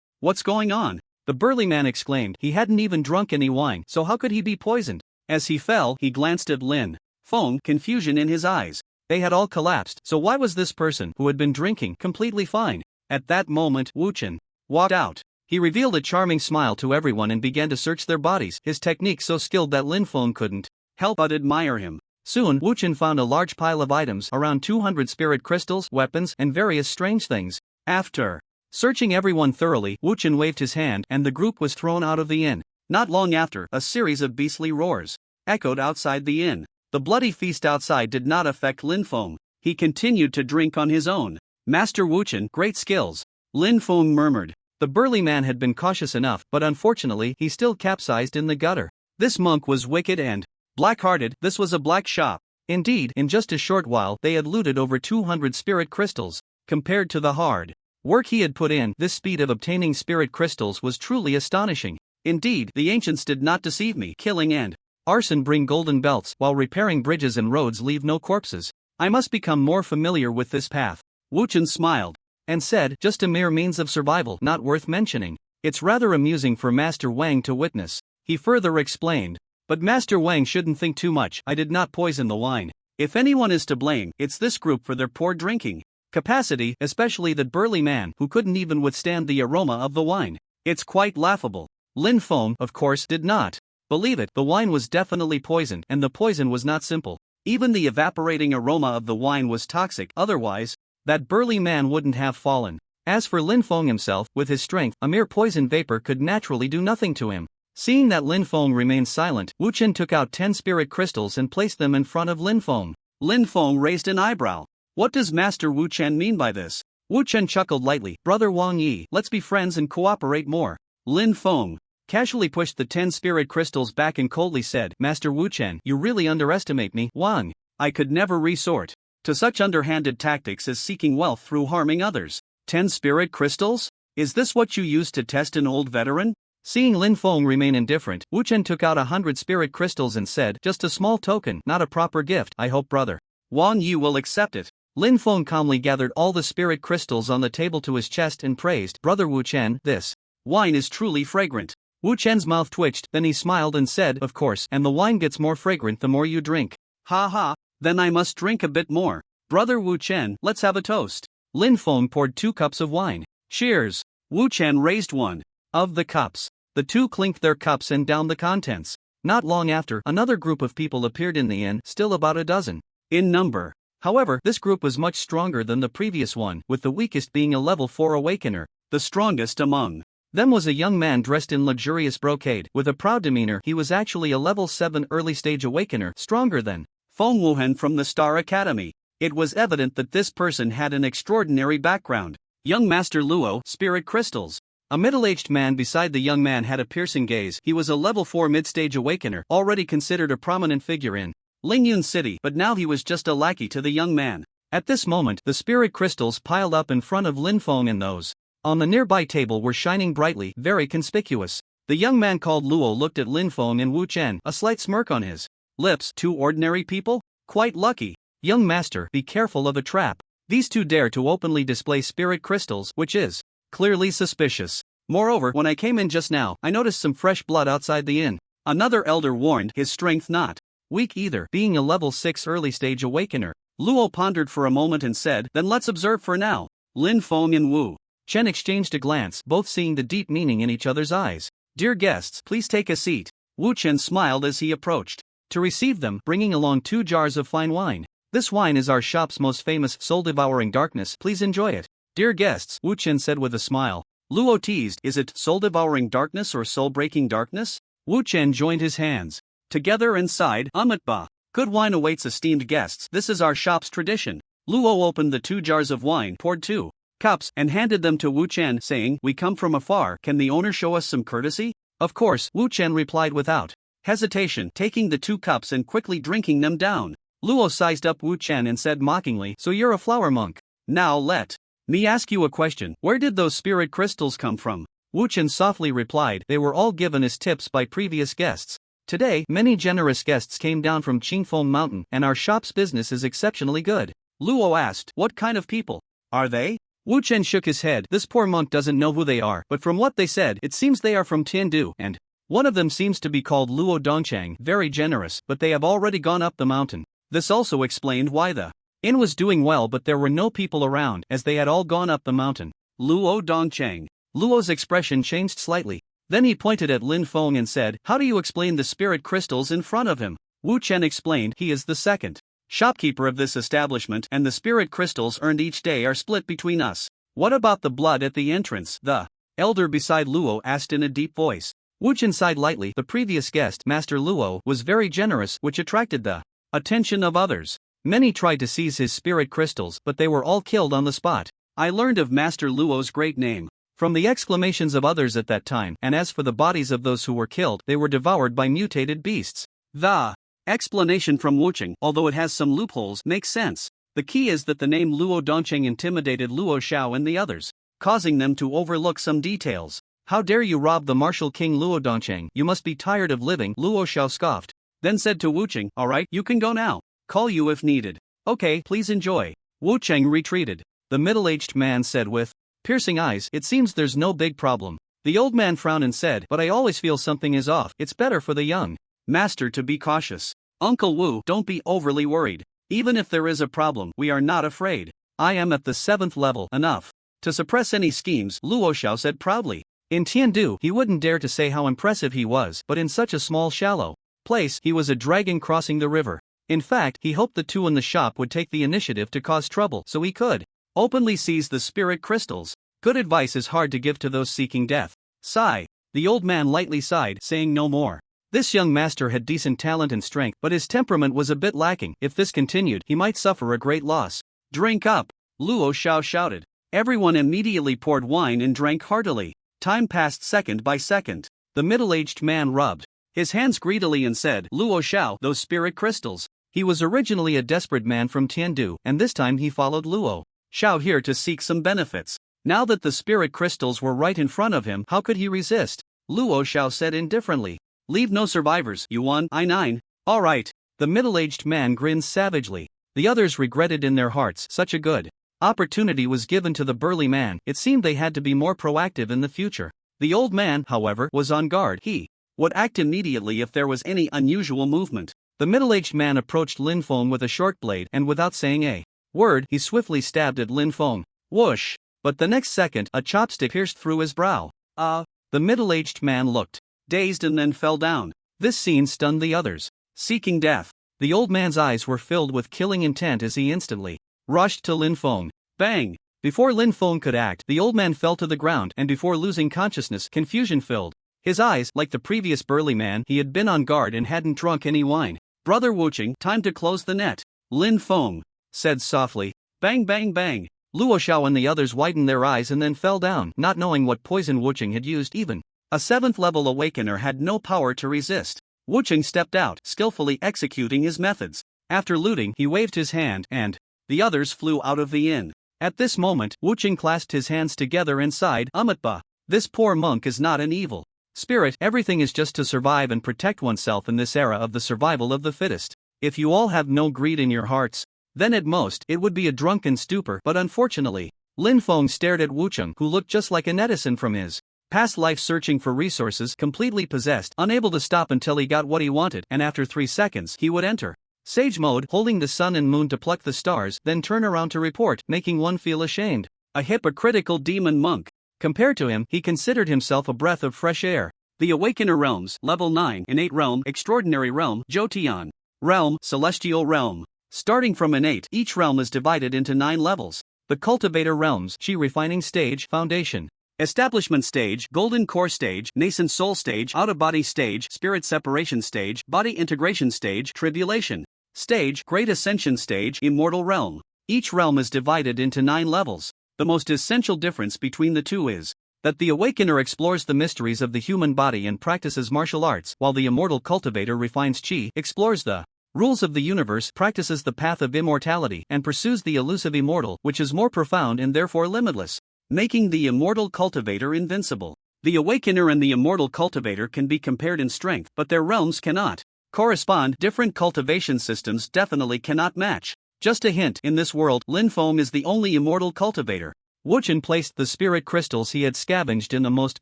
going on?" the burly man exclaimed. He hadn't even drunk any wine, so how could he be poisoned? As he fell, he glanced at Lin Feng, confusion in his eyes. They had all collapsed, so why was this person, who had been drinking, completely fine? At that moment, Wu Chen walked out. He revealed a charming smile to everyone and began to search their bodies, his technique so skilled that Lin Feng couldn't help but admire him. Soon, Wu Chen found a large pile of items, around 200 spirit crystals, weapons, and various strange things. After searching everyone thoroughly, Wu Chen waved his hand and the group was thrown out of the inn. Not long after, a series of beastly roars echoed outside the inn. The bloody feast outside did not affect Lin Feng. He continued to drink on his own. "Master Wu Chen, great skills," Lin Feng murmured. The burly man had been cautious enough, but unfortunately he still capsized in the gutter. This monk was wicked and black-hearted. This was a black shop. Indeed, in just a short while they had looted over 200 spirit crystals. Compared to the hard work he had put in, this speed of obtaining spirit crystals was truly astonishing. Indeed, the ancients did not deceive me. Killing and arson bring golden belts, while repairing bridges and roads leave no corpses. I must become more familiar with this path. Wu Chen smiled and said, "Just a mere means of survival, not worth mentioning. It's rather amusing for Master Wang to witness." He further explained, "But Master Wang shouldn't think too much. I did not poison the wine. If anyone is to blame, it's this group for their poor drinking capacity, especially that burly man who couldn't even withstand the aroma of the wine. It's quite laughable." Lin Feng, of course, did not believe it. The wine was definitely poisoned, and the poison was not simple. Even the evaporating aroma of the wine was toxic, otherwise that burly man wouldn't have fallen. As for Lin Feng himself, with his strength, a mere poison vapor could naturally do nothing to him. Seeing that Lin Feng remained silent, Wu Chen took out 10 spirit crystals and placed them in front of Lin Feng. Lin Feng raised an eyebrow. "What does Master Wu Chen mean by this?" Wu Chen chuckled lightly. "Brother Wang Yi, let's be friends and cooperate more." Lin Feng casually pushed the 10 spirit crystals back and coldly said, "Master Wu Chen, you really underestimate me, Wang. I could never resort to such underhanded tactics as seeking wealth through harming others." 10 spirit crystals? Is this what you used to test an old veteran? Seeing Lin Feng remain indifferent, Wu Chen took out 100 spirit crystals and said, "Just a small token, not a proper gift. I hope brother Wang Yi will accept it." Lin Feng calmly gathered all the spirit crystals on the table to his chest and praised, "Brother Wu Chen, this wine is truly fragrant." Wu Chen's mouth twitched, then he smiled and said, "Of course, and the wine gets more fragrant the more you drink." "Ha ha, then I must drink a bit more. Brother Wu Chen, let's have a toast." Lin Feng poured 2 cups of wine. "Cheers." Wu Chen raised one of the cups. The two clinked their cups and downed the contents. Not long after, another group of people appeared in the inn, still about a dozen in number. However, this group was much stronger than the previous one, with the weakest being a level 4 awakener. The strongest among them was a young man dressed in luxurious brocade. With a proud demeanor, he was actually a level 7 early-stage awakener, stronger than Feng Wuhan from the Star Academy. It was evident that this person had an extraordinary background. Young Master Luo, spirit crystals. A middle-aged man beside the young man had a piercing gaze. He was a level 4 mid-stage awakener, already considered a prominent figure in Lingyun City, but now he was just a lackey to the young man. At this moment, the spirit crystals piled up in front of Linfeng, and those on the nearby table were shining brightly, very conspicuous. The young man called Luo looked at Linfeng and Wu Chen, a slight smirk on his lips. Two ordinary people? Quite lucky. Young master, be careful of a trap. These two dare to openly display spirit crystals, which is clearly suspicious. Moreover, when I came in just now, I noticed some fresh blood outside the inn. Another elder warned, his strength not weak either, being a level 6 early stage awakener. Luo pondered for a moment and said, then let's observe for now. Lin Feng and Wu Chen exchanged a glance, both seeing the deep meaning in each other's eyes. Dear guests, please take a seat. Wu Chen smiled as he approached to receive them, bringing along 2 jars of fine wine. This wine is our shop's most famous soul-devouring darkness, please enjoy it. Dear guests, Wu Chen said with a smile. Luo teased, is it soul-devouring darkness or soul-breaking darkness? Wu Chen joined his hands together and sighed, Amitba. Good wine awaits esteemed guests, this is our shop's tradition. Luo opened the 2 jars of wine, poured 2 cups, and handed them to Wu Chen, saying, we come from afar, can the owner show us some courtesy? Of course, Wu Chen replied without hesitation, taking the 2 cups and quickly drinking them down. Luo sized up Wu Chen and said mockingly, so you're a flower monk. Now let me ask you a question, where did those spirit crystals come from? Wu Chen softly replied, they were all given as tips by previous guests. Today, many generous guests came down from Qingfeng Mountain, and our shop's business is exceptionally good. Luo asked, what kind of people are they? Wu Chen shook his head, this poor monk doesn't know who they are, but from what they said, it seems they are from Tindu, and one of them seems to be called Luo Dongchang, very generous, but they have already gone up the mountain. This also explained why the inn was doing well, but there were no people around, as they had all gone up the mountain. Luo Dongchang. Luo's expression changed slightly. Then he pointed at Lin Feng and said, how do you explain the spirit crystals in front of him? Wu Chen explained, he is the second shopkeeper of this establishment, and the spirit crystals earned each day are split between us. What about the blood at the entrance? The elder beside Luo asked in a deep voice. Wu Chen sighed lightly. The previous guest, Master Luo, was very generous, which attracted the attention of others. Many tried to seize his spirit crystals, but they were all killed on the spot. I learned of Master Luo's great name from the exclamations of others at that time, and as for the bodies of those who were killed, they were devoured by mutated beasts. The explanation from Wu Chen, although it has some loopholes, makes sense. The key is that the name Luo Dongcheng intimidated Luo Xiao and the others, causing them to overlook some details. How dare you rob the martial king Luo Dongcheng, you must be tired of living, Luo Xiao scoffed, then said to Wu Chen, alright, you can go now. Call you if needed. Okay, please enjoy. Wu Chen retreated. The middle-aged man said with piercing eyes, it seems there's no big problem. The old man frowned and said, but I always feel something is off, it's better for the young master to be cautious. Uncle Wu, don't be overly worried. Even if there is a problem, we are not afraid. I am at the 7th level, enough to suppress any schemes, Luo Xiao said proudly. In Tindu, he wouldn't dare to say how impressive he was, but in such a small shallow place, he was a dragon crossing the river. In fact, he hoped the 2 in the shop would take the initiative to cause trouble so he could openly seize the spirit crystals. Good advice is hard to give to those seeking death. Sigh. The old man lightly sighed, saying no more. This young master had decent talent and strength, but his temperament was a bit lacking. If this continued, he might suffer a great loss. Drink up! Luo Xiao shouted. Everyone immediately poured wine and drank heartily. Time passed second by second. The middle-aged man rubbed his hands greedily and said, Luo Xiao, those spirit crystals. He was originally a desperate man from Tindu, and this time he followed Luo Xiao here to seek some benefits. Now that the spirit crystals were right in front of him, how could he resist? Luo Xiao said indifferently. Leave no survivors, Yuan, I9. Alright. The middle-aged man grinned savagely. The others regretted in their hearts, such a good opportunity was given to the burly man, it seemed they had to be more proactive in the future. The old man, however, was on guard. He would act immediately if there was any unusual movement. The middle-aged man approached Lin Feng with a short blade, and without saying a word, he swiftly stabbed at Lin Feng. Whoosh! But the next second, a chopstick pierced through his brow. The middle-aged man looked dazed and then fell down. This scene stunned the others. Seeking death. The old man's eyes were filled with killing intent as he instantly rushed to Lin Feng. Bang! Before Lin Feng could act, the old man fell to the ground, and before losing consciousness, confusion filled his eyes. Like the previous burly man, he had been on guard and hadn't drunk any wine. Brother Wuching, time to close the net. Lin Feng said softly. Bang bang bang. Luo Xiao and the others widened their eyes and then fell down, not knowing what poison Wucheng had used even. A 7th level awakener had no power to resist. Wucheng stepped out, skillfully executing his methods. After looting, he waved his hand, and the others flew out of the inn. At this moment, Wucheng clasped his hands together and sighed, "Amatba, this poor monk is not an evil spirit, everything is just to survive and protect oneself in this era of the survival of the fittest. If you all have no greed in your hearts, then at most, it would be a drunken stupor." But unfortunately, Lin Feng stared at Wucheng, who looked just like a netizen from his past life, searching for resources, completely possessed, unable to stop until he got what he wanted, and after 3 seconds, he would enter Sage mode, holding the sun and moon to pluck the stars, then turn around to report, making one feel ashamed. A hypocritical demon monk. Compared to him, he considered himself a breath of fresh air. The Awakener Realms, Level 9, Innate Realm, Extraordinary Realm, Jotian Realm, Celestial Realm. Starting from Innate, each realm is divided into 9 levels. The Cultivator Realms, Chi Refining Stage, Foundation, Establishment Stage, Golden Core Stage, Nascent Soul Stage, Out-of-Body Stage, Spirit Separation Stage, Body Integration Stage, Tribulation Stage, Great Ascension Stage, Immortal Realm. Each realm is divided into 9 levels. The most essential difference between the two is that the Awakener explores the mysteries of the human body and practices martial arts, while the Immortal Cultivator refines Qi, explores the rules of the universe, practices the path of immortality, and pursues the elusive immortal, which is more profound and therefore limitless, making the Immortal Cultivator invincible. The Awakener and the Immortal Cultivator can be compared in strength, but their realms cannot correspond. Different cultivation systems definitely cannot match. Just a hint, in this world, Lin Feng is the only Immortal Cultivator. Wucheng placed the spirit crystals he had scavenged in the most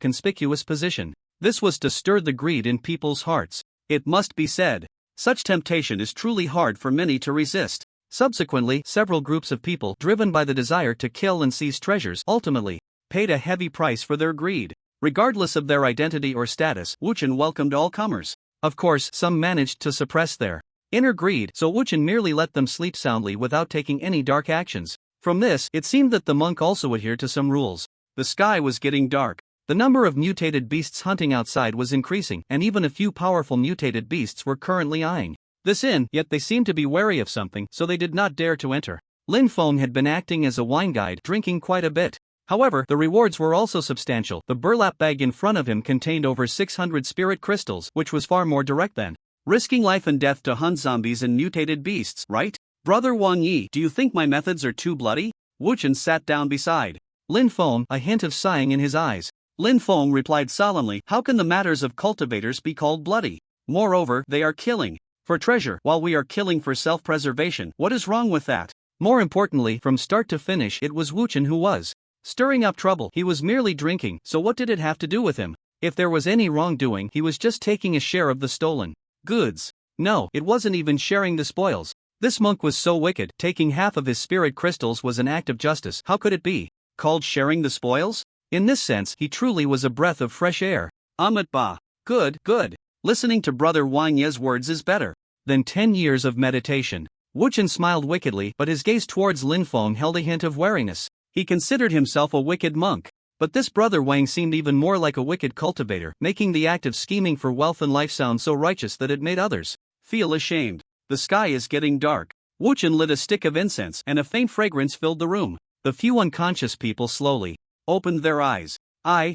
conspicuous position. This was to stir the greed in people's hearts. It must be said, such temptation is truly hard for many to resist. Subsequently, several groups of people, driven by the desire to kill and seize treasures, ultimately paid a heavy price for their greed. Regardless of their identity or status, Wucheng welcomed all comers. Of course, some managed to suppress their inner greed, so Wucheng merely let them sleep soundly without taking any dark actions. From this, it seemed that the monk also adhered to some rules. The sky was getting dark. The number of mutated beasts hunting outside was increasing, and even a few powerful mutated beasts were currently eyeing this inn, yet they seemed to be wary of something, so they did not dare to enter. Lin Feng had been acting as a wine guide, drinking quite a bit. However, the rewards were also substantial. The burlap bag in front of him contained over 600 spirit crystals, which was far more direct than risking life and death to hunt zombies and mutated beasts, right? Brother Wang Yi, do you think my methods are too bloody? Wucheng sat down beside Lin Feng, a hint of sighing in his eyes. Lin Feng replied solemnly, "How can the matters of cultivators be called bloody? Moreover, they are killing for treasure, while we are killing for self-preservation. What is wrong with that?" More importantly, from start to finish, it was Wucheng who was stirring up trouble. He was merely drinking, so what did it have to do with him? If there was any wrongdoing, he was just taking a share of the stolen goods. No, it wasn't even sharing the spoils. This monk was so wicked, taking half of his spirit crystals was an act of justice. How could it be called sharing the spoils? In this sense, he truly was a breath of fresh air. Amit Ba. Good, good. Listening to Brother Wang Ye's words is better than 10 years of meditation. Wucheng smiled wickedly, but his gaze towards Lin Feng held a hint of wariness. He considered himself a wicked monk. But this Brother Wang seemed even more like a wicked cultivator, making the act of scheming for wealth and life sound so righteous that it made others feel ashamed. The sky is getting dark. Wucheng lit a stick of incense, and a faint fragrance filled the room. The few unconscious people slowly opened their eyes.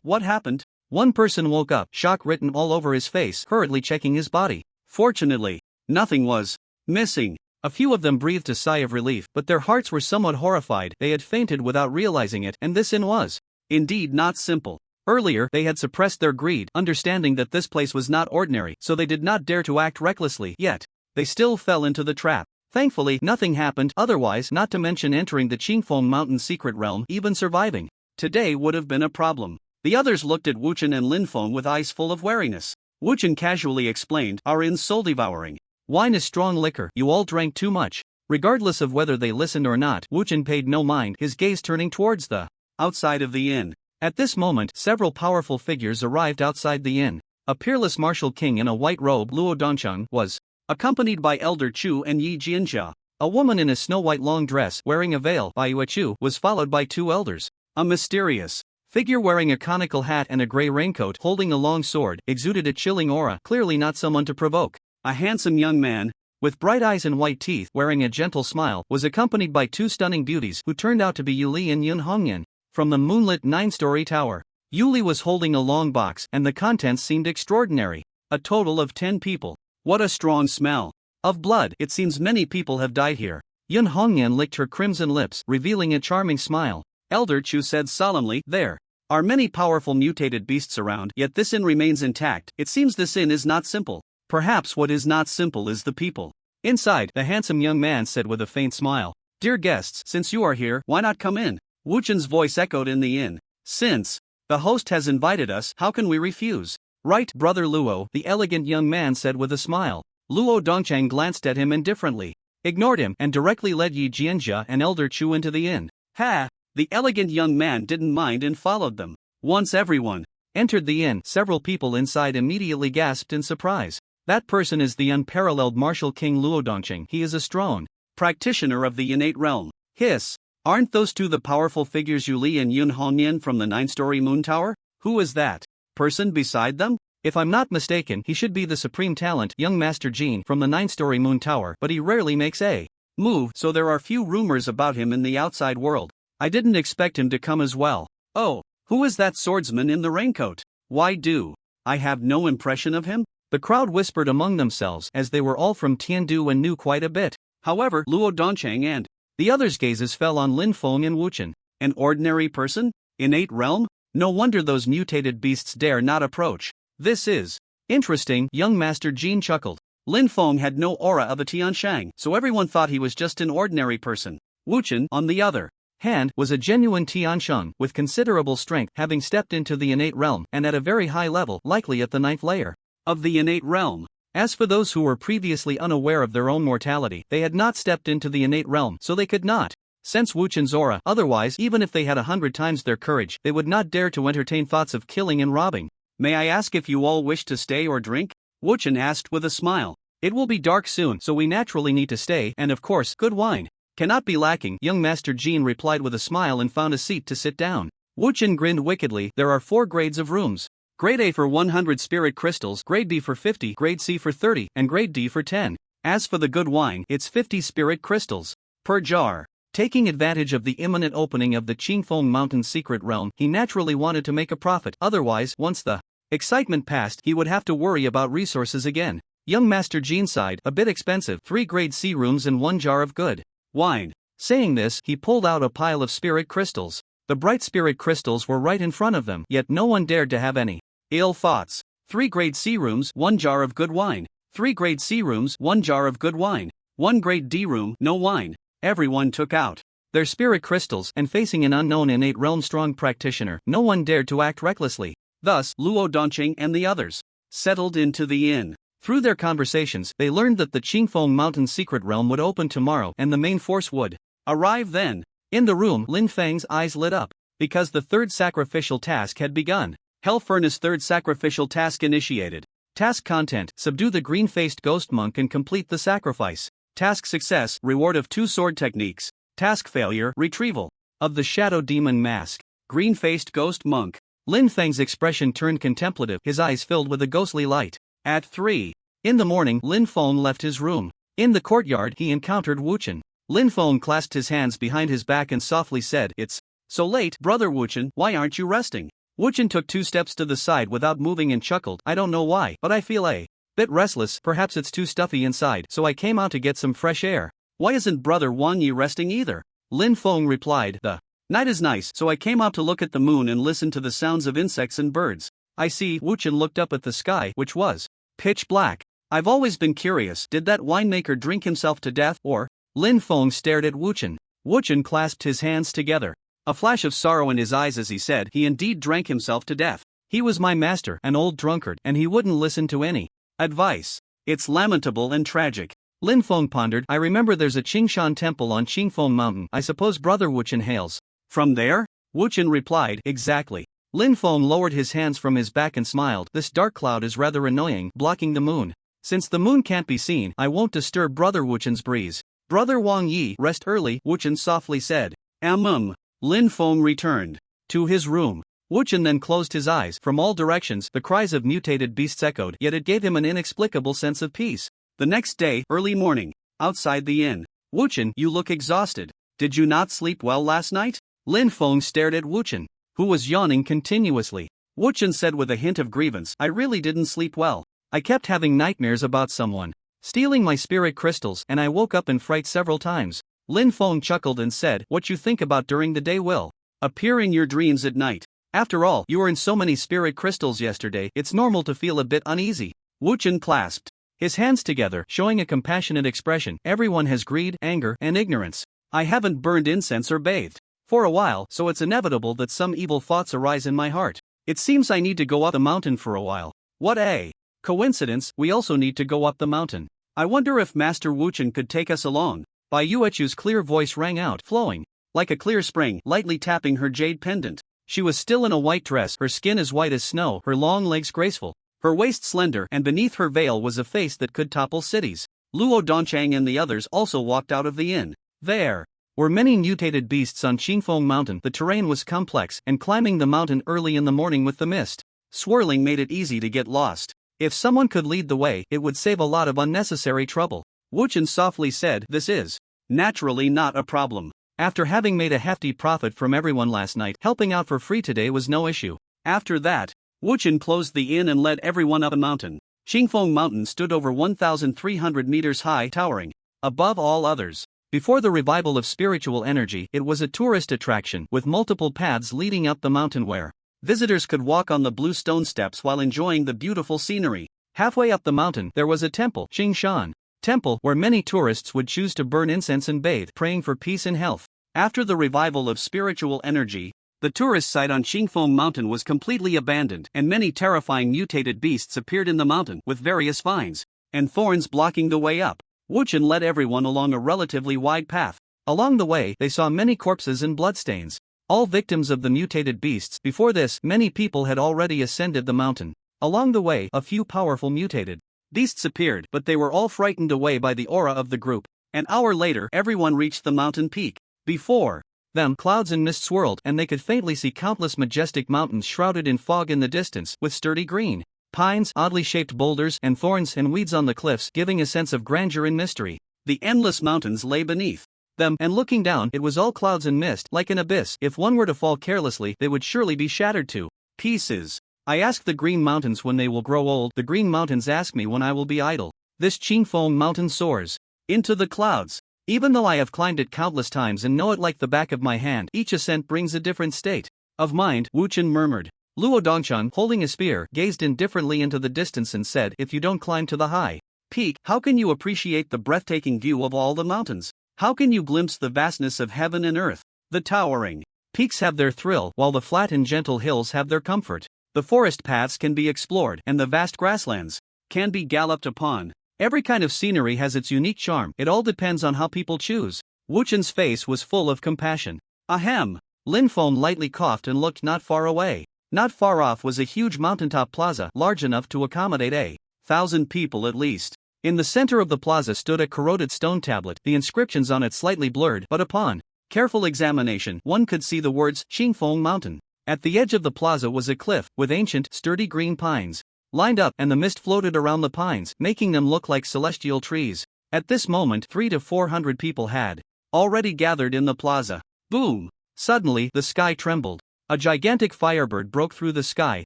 What happened? One person woke up, shock written all over his face, hurriedly checking his body. Fortunately, nothing was missing. A few of them breathed a sigh of relief, but their hearts were somewhat horrified. They had fainted without realizing it, and this inn was indeed not simple. Earlier, they had suppressed their greed, understanding that this place was not ordinary, so they did not dare to act recklessly, yet they still fell into the trap. Thankfully, nothing happened, otherwise, not to mention entering the Qingfeng Mountain secret realm, even surviving today would have been a problem. The others looked at Wucheng and Lin Feng with eyes full of wariness. Wucheng casually explained, "Our inn's soul-devouring. Wine is strong liquor, you all drank too much." Regardless of whether they listened or not, Wucheng paid no mind, his gaze turning towards the outside of the inn. At this moment, several powerful figures arrived outside the inn. A peerless martial king in a white robe, Luo Dongcheng, was accompanied by Elder Chu and Yi Jianjia. A woman in a snow-white long dress, wearing a veil, Bai Yuechu, was followed by 2 elders. A mysterious figure wearing a conical hat and a gray raincoat, holding a long sword, exuded a chilling aura, clearly not someone to provoke. A handsome young man, with bright eyes and white teeth, wearing a gentle smile, was accompanied by two stunning beauties who turned out to be Yuli and Yun Hongyan, from the moonlit 9-story tower. Yuli was holding a long box and the contents seemed extraordinary. A total of 10 people. What a strong smell. Of blood, it seems many people have died here. Yun Hongyan licked her crimson lips, revealing a charming smile. Elder Chu said solemnly, there are many powerful mutated beasts around, yet this inn remains intact. It seems this inn is not simple. Perhaps what is not simple is the people. Inside, the handsome young man said with a faint smile. Dear guests, since you are here, why not come in? Wuchen's voice echoed in the inn. Since the host has invited us, how can we refuse? Right, Brother Luo, the elegant young man said with a smile. Luo Dongchang glanced at him indifferently, ignored him, and directly led Yi Jianjia and Elder Chu into the inn. Ha! The elegant young man didn't mind and followed them. Once everyone entered the inn, several people inside immediately gasped in surprise. That person is the unparalleled martial king Luo Dongchang. He is a strong practitioner of the innate realm. Hiss! Aren't those two the powerful figures Yuli and Yun Hongyan from the 9-story moon tower? Who is that person beside them? If I'm not mistaken, he should be the supreme talent, young Master Jin from the 9-story moon tower, but he rarely makes a move, so there are few rumors about him in the outside world. I didn't expect him to come as well. Oh, who is that swordsman in the raincoat? Why do I have no impression of him? The crowd whispered among themselves as they were all from Tindu and knew quite a bit. However, Luo Dongchang and the others' gazes fell on Lin Feng and Wuchen. An ordinary person? Innate realm? No wonder those mutated beasts dare not approach. This is interesting, young Master Jin chuckled. Lin Feng had no aura of a Tianshang, so everyone thought he was just an ordinary person. Wuchen, on the other hand, was a genuine Tiansheng, with considerable strength, having stepped into the innate realm, and at a very high level, likely at the 9th layer of the innate realm. As for those who were previously unaware of their own mortality, they had not stepped into the innate realm, so they could not sense Wuchen's aura. Otherwise, even if they had 100 times their courage, they would not dare to entertain thoughts of killing and robbing. May I ask if you all wish to stay or drink? Wuchen asked with a smile. It will be dark soon, so we naturally need to stay, and of course, good wine cannot be lacking, young Master Jin replied with a smile and found a seat to sit down. Wuchen grinned wickedly. There are 4 grades of rooms. Grade A for 100 spirit crystals, Grade B for 50, Grade C for 30, and Grade D for 10. As for the good wine, it's 50 spirit crystals per jar. Taking advantage of the imminent opening of the Qingfeng Mountain secret realm, he naturally wanted to make a profit. Otherwise, once the excitement passed, he would have to worry about resources again. Young Master Jin sighed, a bit expensive, 3 Grade C rooms and 1 jar of good wine. Saying this, he pulled out a pile of spirit crystals. The bright spirit crystals were right in front of them, yet no one dared to have any ill thoughts. 3 Grade C rooms, 1 jar of good wine. 3 Grade C rooms, 1 jar of good wine. 1 Grade D room, no wine. Everyone took out their spirit crystals, and facing an unknown innate realm strong practitioner, no one dared to act recklessly. Thus, Luo Dongchang and the others settled into the inn. Through their conversations, they learned that the Qingfeng Mountain secret realm would open tomorrow and the main force would arrive then. In the room, Lin Feng's eyes lit up, because the 3rd sacrificial task had begun. Hell Furnace 3rd sacrificial task initiated. Task content: subdue the green-faced ghost monk and complete the sacrifice. Task success: reward of 2 sword techniques. Task failure: retrieval of the shadow demon mask. Green-faced ghost monk. Lin Feng's expression turned contemplative, his eyes filled with a ghostly light. At 3 in the morning, Lin Feng left his room. In the courtyard, he encountered Wuchen. Lin Feng clasped his hands behind his back and softly said, "It's so late, Brother Wuchen, why aren't you resting?" Wuchen took 2 steps to the side without moving and chuckled, "I don't know why, but I feel a bit restless. Perhaps it's too stuffy inside, so I came out to get some fresh air." "Why isn't Brother Wang Yi resting either?" Lin Feng replied, "The night is nice, so I came out to look at the moon and listen to the sounds of insects and birds." "I see." Wuchen looked up at the sky, which was pitch black. "I've always been curious, did that winemaker drink himself to death, or?" Lin Feng stared at Wuchen. Wuchen clasped his hands together, a flash of sorrow in his eyes as he said, "He indeed drank himself to death. He was my master, an old drunkard, and he wouldn't listen to any advice. It's lamentable and tragic." Lin Feng pondered. "I remember there's a Qingshan temple on Qingfeng Mountain. I suppose Brother Wuchen hails from there?" Wuchen replied, "Exactly." Lin Feng lowered his hands from his back and smiled. "This dark cloud is rather annoying, blocking the moon. Since the moon can't be seen, I won't disturb Brother Wuchen's breeze." "Brother Wang Yi, rest early," Wuchen softly said. Lin Feng returned to his room. Wuchen then closed his eyes. From all directions, the cries of mutated beasts echoed, yet it gave him an inexplicable sense of peace. The next day, early morning, outside the inn. Wuchen, you look exhausted. Did you not sleep well last night? Lin Feng stared at Wuchen, who was yawning continuously. Wuchen said with a hint of grievance, I really didn't sleep well. I kept having nightmares about someone stealing my spirit crystals, and I woke up in fright several times. Lin Feng chuckled and said, what you think about during the day will appear in your dreams at night. After all, you were in so many spirit crystals yesterday, it's normal to feel a bit uneasy. Wuchen clasped his hands together, showing a compassionate expression. Everyone has greed, anger, and ignorance. I haven't burned incense or bathed for a while, so it's inevitable that some evil thoughts arise in my heart. It seems I need to go up the mountain for a while. What a coincidence, we also need to go up the mountain. I wonder if Master Wuchen could take us along. Bai Yuechu's clear voice rang out, flowing like a clear spring, lightly tapping her jade pendant. She was still in a white dress, her skin as white as snow, her long legs graceful, her waist slender, and beneath her veil was a face that could topple cities. Luo Donchang and the others also walked out of the inn. There were many mutated beasts on Qingfeng Mountain. The terrain was complex, and climbing the mountain early in the morning with the mist swirling made it easy to get lost. If someone could lead the way, it would save a lot of unnecessary trouble. Wuchen softly said, this is naturally not a problem. After having made a hefty profit from everyone last night, helping out for free today was no issue. After that, Wuchen closed the inn and led everyone up a mountain. Qingfeng Mountain stood over 1,300 meters high, towering above all others. Before the revival of spiritual energy, it was a tourist attraction with multiple paths leading up the mountain where visitors could walk on the blue stone steps while enjoying the beautiful scenery. Halfway up the mountain, there was a temple, Qingshan Temple, where many tourists would choose to burn incense and bathe, praying for peace and health. After the revival of spiritual energy, the tourist site on Qingfeng Mountain was completely abandoned, and many terrifying mutated beasts appeared in the mountain, with various vines and thorns blocking the way up. Wuchen led everyone along a relatively wide path. Along the way, they saw many corpses and bloodstains, all victims of the mutated beasts. Before this, many people had already ascended the mountain. Along the way, a few powerful mutated beasts appeared, but they were all frightened away by the aura of the group. An hour later, everyone reached the mountain peak. Before them, clouds and mist swirled, and they could faintly see countless majestic mountains shrouded in fog in the distance, with sturdy green pines, oddly shaped boulders, and thorns and weeds on the cliffs, giving a sense of grandeur and mystery. The endless mountains lay beneath them, and looking down, it was all clouds and mist, like an abyss. If one were to fall carelessly, they would surely be shattered to pieces. I ask the green mountains when they will grow old. The green mountains ask me when I will be idle. This Qingfeng Mountain soars into the clouds. Even though I have climbed it countless times and know it like the back of my hand, each ascent brings a different state of mind, Wuchen murmured. Luo Dongshan, holding a spear, gazed indifferently into the distance and said, if you don't climb to the high peak, how can you appreciate the breathtaking view of all the mountains? How can you glimpse the vastness of heaven and earth? The towering peaks have their thrill, while the flat and gentle hills have their comfort. The forest paths can be explored, and the vast grasslands can be galloped upon. Every kind of scenery has its unique charm. It all depends on how people choose. Wuchen's face was full of compassion. Ahem. Lin Feng lightly coughed and looked not far away. Not far off was a huge mountaintop plaza, large enough to accommodate 1,000 people at least. In the center of the plaza stood a corroded stone tablet, the inscriptions on it slightly blurred, but upon careful examination, one could see the words Qingfeng Mountain. At the edge of the plaza was a cliff, with ancient, sturdy green pines lined up, and the mist floated around the pines, making them look like celestial trees. At this moment, 300 to 400 people had already gathered in the plaza. Boom! Suddenly, the sky trembled. A gigantic firebird broke through the sky,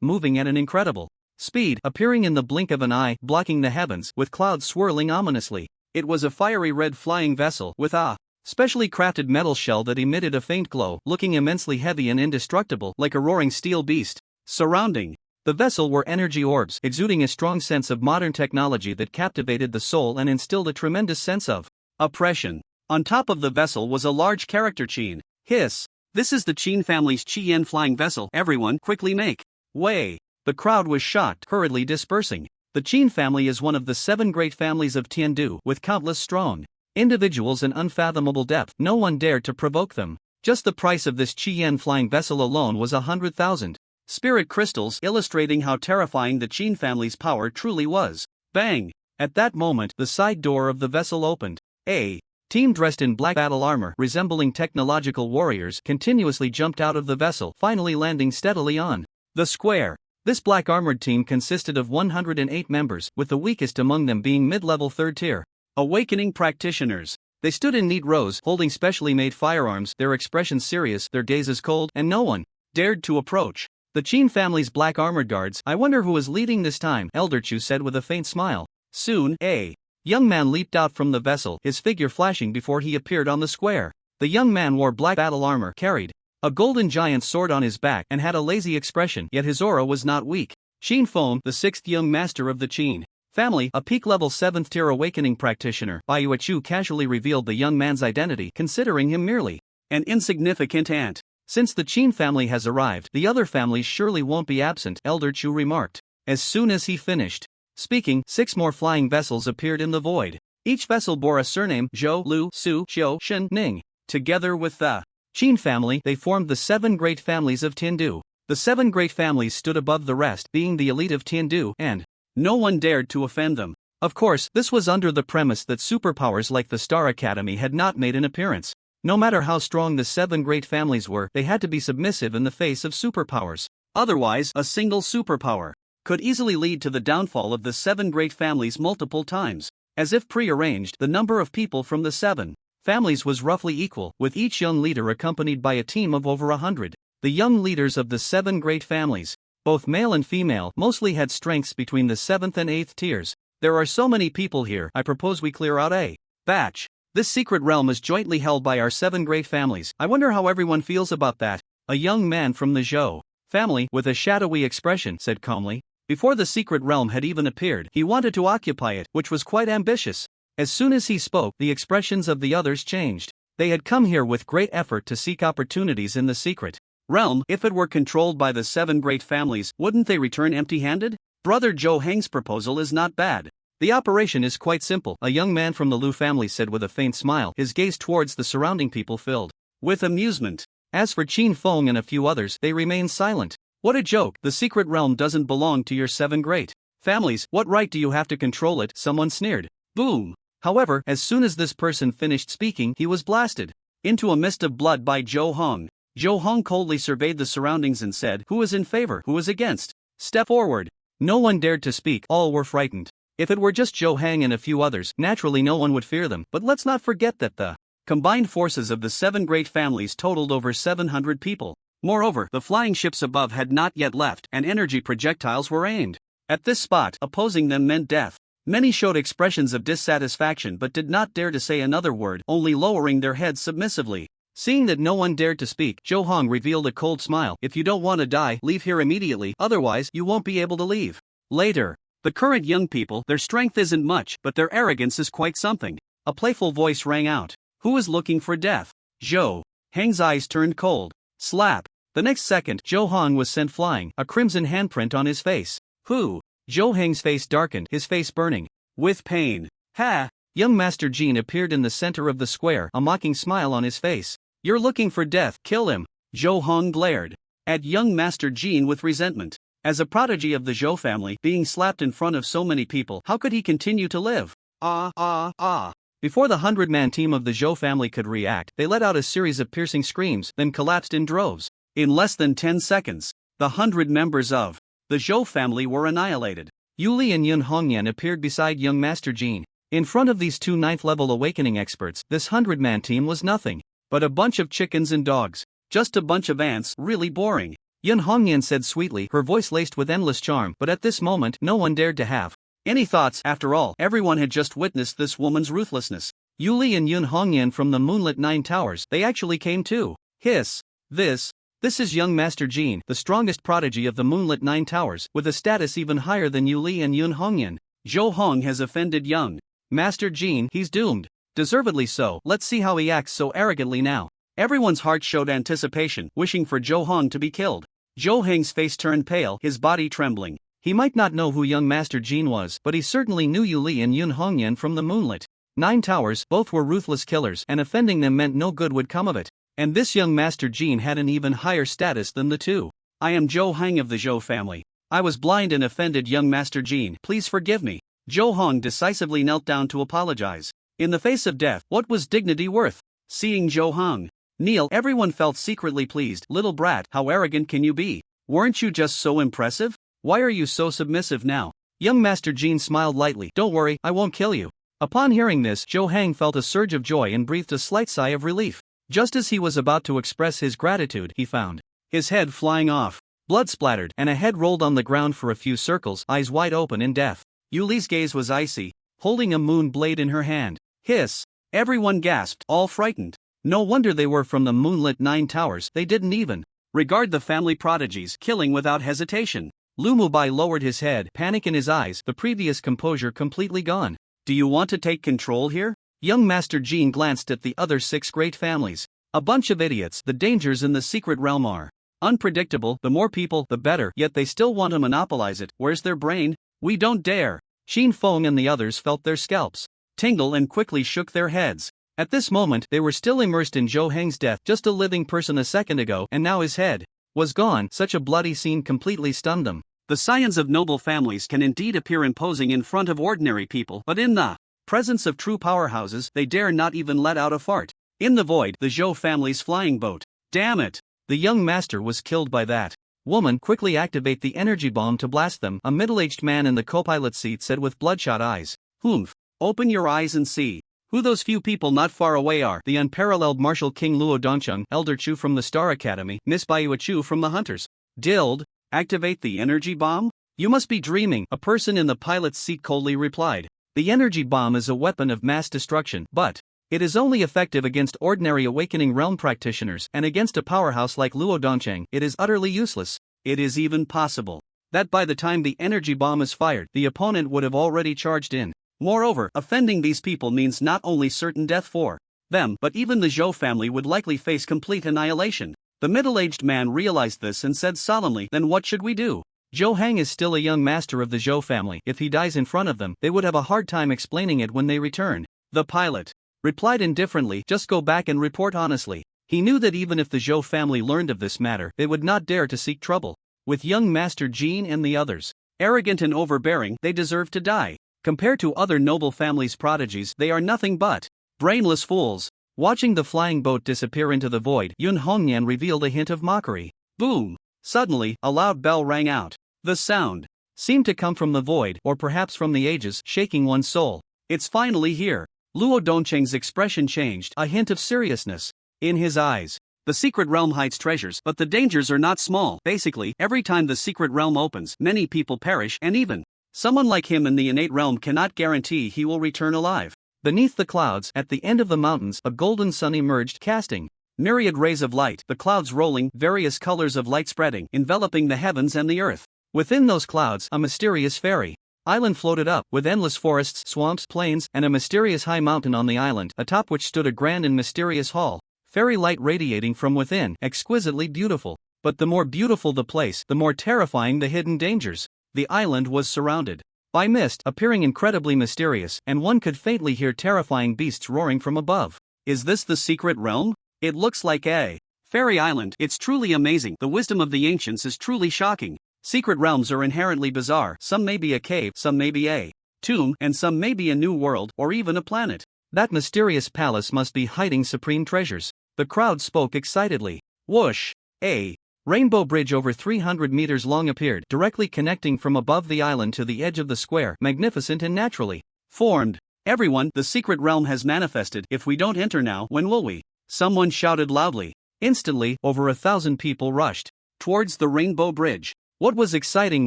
moving at an incredible speed, appearing in the blink of an eye, blocking the heavens, with clouds swirling ominously. It was a fiery red flying vessel, with a specially crafted metal shell that emitted a faint glow, looking immensely heavy and indestructible, like a roaring steel beast. Surrounding the vessel were energy orbs, exuding a strong sense of modern technology that captivated the soul and instilled a tremendous sense of oppression. On top of the vessel was a large character Qin. Hiss! This is the Qin family's Qian flying vessel. Everyone, quickly make way! The crowd was shocked, hurriedly dispersing. The Qin family is one of the 7 great families of Tindu, with countless strong individuals and unfathomable depth. No one dared to provoke them. Just the price of this Qian flying vessel alone was 100,000 spirit crystals, illustrating how terrifying the Qin family's power truly was. Bang! At that moment, the side door of the vessel opened. A team dressed in black battle armor, resembling technological warriors, continuously jumped out of the vessel, finally landing steadily on the square. This black armored team consisted of 108 members, with the weakest among them being mid-level 3rd tier awakening practitioners. They stood in neat rows, holding specially made firearms, their expressions serious, their gazes cold, and no one dared to approach. the Qin family's black armored guards. I wonder who is leading this time, Elder Chu said with a faint smile. Soon, a young man leaped out from the vessel, his figure flashing before he appeared on the square. The young man wore black battle armor, carried a golden giant sword on his back, and had a lazy expression, yet his aura was not weak. Qin Feng, the 6th young master of the Qin family, a peak level 7th tier awakening practitioner. Bai Yuechu casually revealed the young man's identity, considering him merely an insignificant ant. Since the Qin family has arrived, the other families surely won't be absent, Elder Chu remarked. As soon as he finished speaking, 6 more flying vessels appeared in the void. Each vessel bore a surname: Zhou, Lu, Su, Xiu, Shen, Ning. Together with the Qin family, they formed the 7 great families of Tindu. The 7 great families stood above the rest, being the elite of Tindu, and no one dared to offend them. Of course, this was under the premise that superpowers like the Star Academy had not made an appearance. No matter how strong the 7 great families were, they had to be submissive in the face of superpowers. Otherwise, a single superpower could easily lead to the downfall of the 7 great families multiple times. As if pre-arranged, the number of people from the 7 families was roughly equal, with each young leader accompanied by a team of over 100. The young leaders of the 7 great families, both male and female, mostly had strengths between the 7th and 8th tiers. There are so many people here, I propose we clear out a batch. This secret realm is jointly held by our 7 great families. I wonder how everyone feels about that. A young man from the Zhou family, with a shadowy expression, said calmly. Before the secret realm had even appeared, he wanted to occupy it, which was quite ambitious. As soon as he spoke, the expressions of the others changed. They had come here with great effort to seek opportunities in the secret realm. If it were controlled by the 7 great families, wouldn't they return empty-handed? Brother Zhou Heng's proposal is not bad. The operation is quite simple, a young man from the Lu family said with a faint smile, his gaze towards the surrounding people filled with amusement. As for Qin Feng and a few others, they remained silent. What a joke, the secret realm doesn't belong to your 7 great families, what right do you have to control it? Someone sneered. Boom! However, as soon as this person finished speaking, he was blasted into a mist of blood by Zhou Hong. Zhou Hong coldly surveyed the surroundings and said, who is in favor, who is against? Step forward. No one dared to speak, all were frightened. If it were just Zhou Hang and a few others, naturally no one would fear them, but let's not forget that the combined forces of the 7 great families totaled over 700 people. Moreover, the flying ships above had not yet left, and energy projectiles were aimed at this spot. Opposing them meant death. Many showed expressions of dissatisfaction but did not dare to say another word, only lowering their heads submissively. Seeing that no one dared to speak, Zhou Hong revealed a cold smile. If you don't want to die, leave here immediately, otherwise you won't be able to leave later. The current young people, their strength isn't much, but their arrogance is quite something. A playful voice rang out. Who is looking for death? Zhou Hang's eyes turned cold. Slap. The next second, Zhou Hong was sent flying, a crimson handprint on his face. Who? Zhou Hang's face darkened, his face burning with pain. Ha! Young Master Jin appeared in the center of the square, a mocking smile on his face. You're looking for death, kill him. Zhou Hong glared at young Master Jin with resentment. As a prodigy of the Zhou family, being slapped in front of so many people, how could he continue to live? Before the 100-man team of the Zhou family could react, they let out a series of piercing screams, then collapsed in droves. In less than 10 seconds, the 100 members of the Zhou family were annihilated. Yuli and Yun Hongyan appeared beside young Master Jin. In front of these 2 9th-level awakening experts, this 100-man team was nothing but a bunch of chickens and dogs. Just a bunch of ants, really boring. Yun Hongyan said sweetly, her voice laced with endless charm, but at this moment, no one dared to have any thoughts. After all, everyone had just witnessed this woman's ruthlessness. Yuli and Yun Hongyan from the Moonlit 9 Towers, they actually came too. Hiss. This is young Master Jin, the strongest prodigy of the Moonlit 9 Towers, with a status even higher than Yuli and Yun Hongyan. Zhou Hong has offended young Master Jin, he's doomed. Deservedly so, let's see how he acts so arrogantly now. Everyone's heart showed anticipation, wishing for Zhou Hong to be killed. Zhou Heng's face turned pale, his body trembling. He might not know who young Master Jin was, but he certainly knew Yuli and Yun Hongyan from the Moonlit 9 Towers. Both were ruthless killers, and offending them meant no good would come of it. And this young Master Jin had an even higher status than the two. I am Zhou Hang of the Zhou family. I was blind and offended young Master Jin, please forgive me. Zhou Hong decisively knelt down to apologize. In the face of death, what was dignity worth? Seeing Zhou Hong kneel, everyone felt secretly pleased. Little brat, how arrogant can you be? Weren't you just so impressive? Why are you so submissive now? Young Master Jean smiled lightly. Don't worry, I won't kill you. Upon hearing this, Zhou Hang felt a surge of joy and breathed a slight sigh of relief. Just as he was about to express his gratitude, he found his head flying off. Blood splattered, and a head rolled on the ground for a few circles, eyes wide open in death. Yuli's gaze was icy, holding a moon blade in her hand. Hiss! Everyone gasped, all frightened. No wonder they were from the moonlit Nine Towers, they didn't even regard the family prodigies, killing without hesitation. Lu Mubai lowered his head, panic in his eyes, the previous composure completely gone. Do you want to take control here? Young Master Jean glanced at the other 6 great families. A bunch of idiots. The dangers in the secret realm are unpredictable, the more people, the better, yet they still want to monopolize it. Where's their brain? We don't dare. Xin Feng and the others felt their scalps tingle and quickly shook their heads. At this moment, they were still immersed in Zhou Heng's death, just a living person a second ago, and now his head was gone. Such a bloody scene completely stunned them. The scions of noble families can indeed appear imposing in front of ordinary people, but in the presence of true powerhouses, they dare not even let out a fart. In the void, the Zhou family's flying boat. Damn it! The young master was killed by that. Woman, quickly activate the energy bomb to blast them, a middle-aged man in the co-pilot seat said with bloodshot eyes. Humph! Open your eyes and see who those few people not far away are. The unparalleled Martial King Luo Dongcheng, Elder Chu from the Star Academy, Miss Baiyu Chu from the Hunters. Dild, activate the energy bomb? You must be dreaming, a person in the pilot's seat coldly replied. The energy bomb is a weapon of mass destruction, but it is only effective against ordinary awakening realm practitioners, and against a powerhouse like Luo Dongcheng, it is utterly useless. It is even possible that by the time the energy bomb is fired, the opponent would have already charged in. Moreover, offending these people means not only certain death for them, but even the Zhou family would likely face complete annihilation. The middle-aged man realized this and said solemnly, then what should we do? Zhou Hang is still a young master of the Zhou family. If he dies in front of them, they would have a hard time explaining it when they return. The pilot replied indifferently, just go back and report honestly. He knew that even if the Zhou family learned of this matter, they would not dare to seek trouble with young Master Jean and the others. Arrogant and overbearing, they deserve to die. Compared to other noble families' prodigies, they are nothing but brainless fools. Watching the flying boat disappear into the void, Yun Hongnian revealed a hint of mockery. Boom! Suddenly, a loud bell rang out. The sound seemed to come from the void, or perhaps from the ages, shaking one's soul. It's finally here. Luo Dongcheng's expression changed, a hint of seriousness in his eyes. The secret realm hides treasures, but the dangers are not small. Basically, every time the secret realm opens, many people perish, and even someone like him in the innate realm cannot guarantee he will return alive. Beneath the clouds, at the end of the mountains, a golden sun emerged, casting myriad rays of light, the clouds rolling, various colors of light spreading, enveloping the heavens and the earth. Within those clouds, a mysterious fairy island floated up, with endless forests, swamps, plains, and a mysterious high mountain on the island, atop which stood a grand and mysterious hall. Fairy light radiating from within, exquisitely beautiful. But the more beautiful the place, the more terrifying the hidden dangers. The island was surrounded by mist, appearing incredibly mysterious, and one could faintly hear terrifying beasts roaring from above. Is this the secret realm? It looks like a fairy island. It's truly amazing. The wisdom of the ancients is truly shocking. Secret realms are inherently bizarre. Some may be a cave, some may be a tomb, and some may be a new world, or even a planet. That mysterious palace must be hiding supreme treasures. The crowd spoke excitedly. Whoosh! A rainbow bridge over 300 meters long appeared, directly connecting from above the island to the edge of the square, magnificent and naturally formed. Everyone, the secret realm has manifested. If we don't enter now, when will we? Someone shouted loudly. Instantly, over 1,000 people rushed towards the rainbow bridge. What was exciting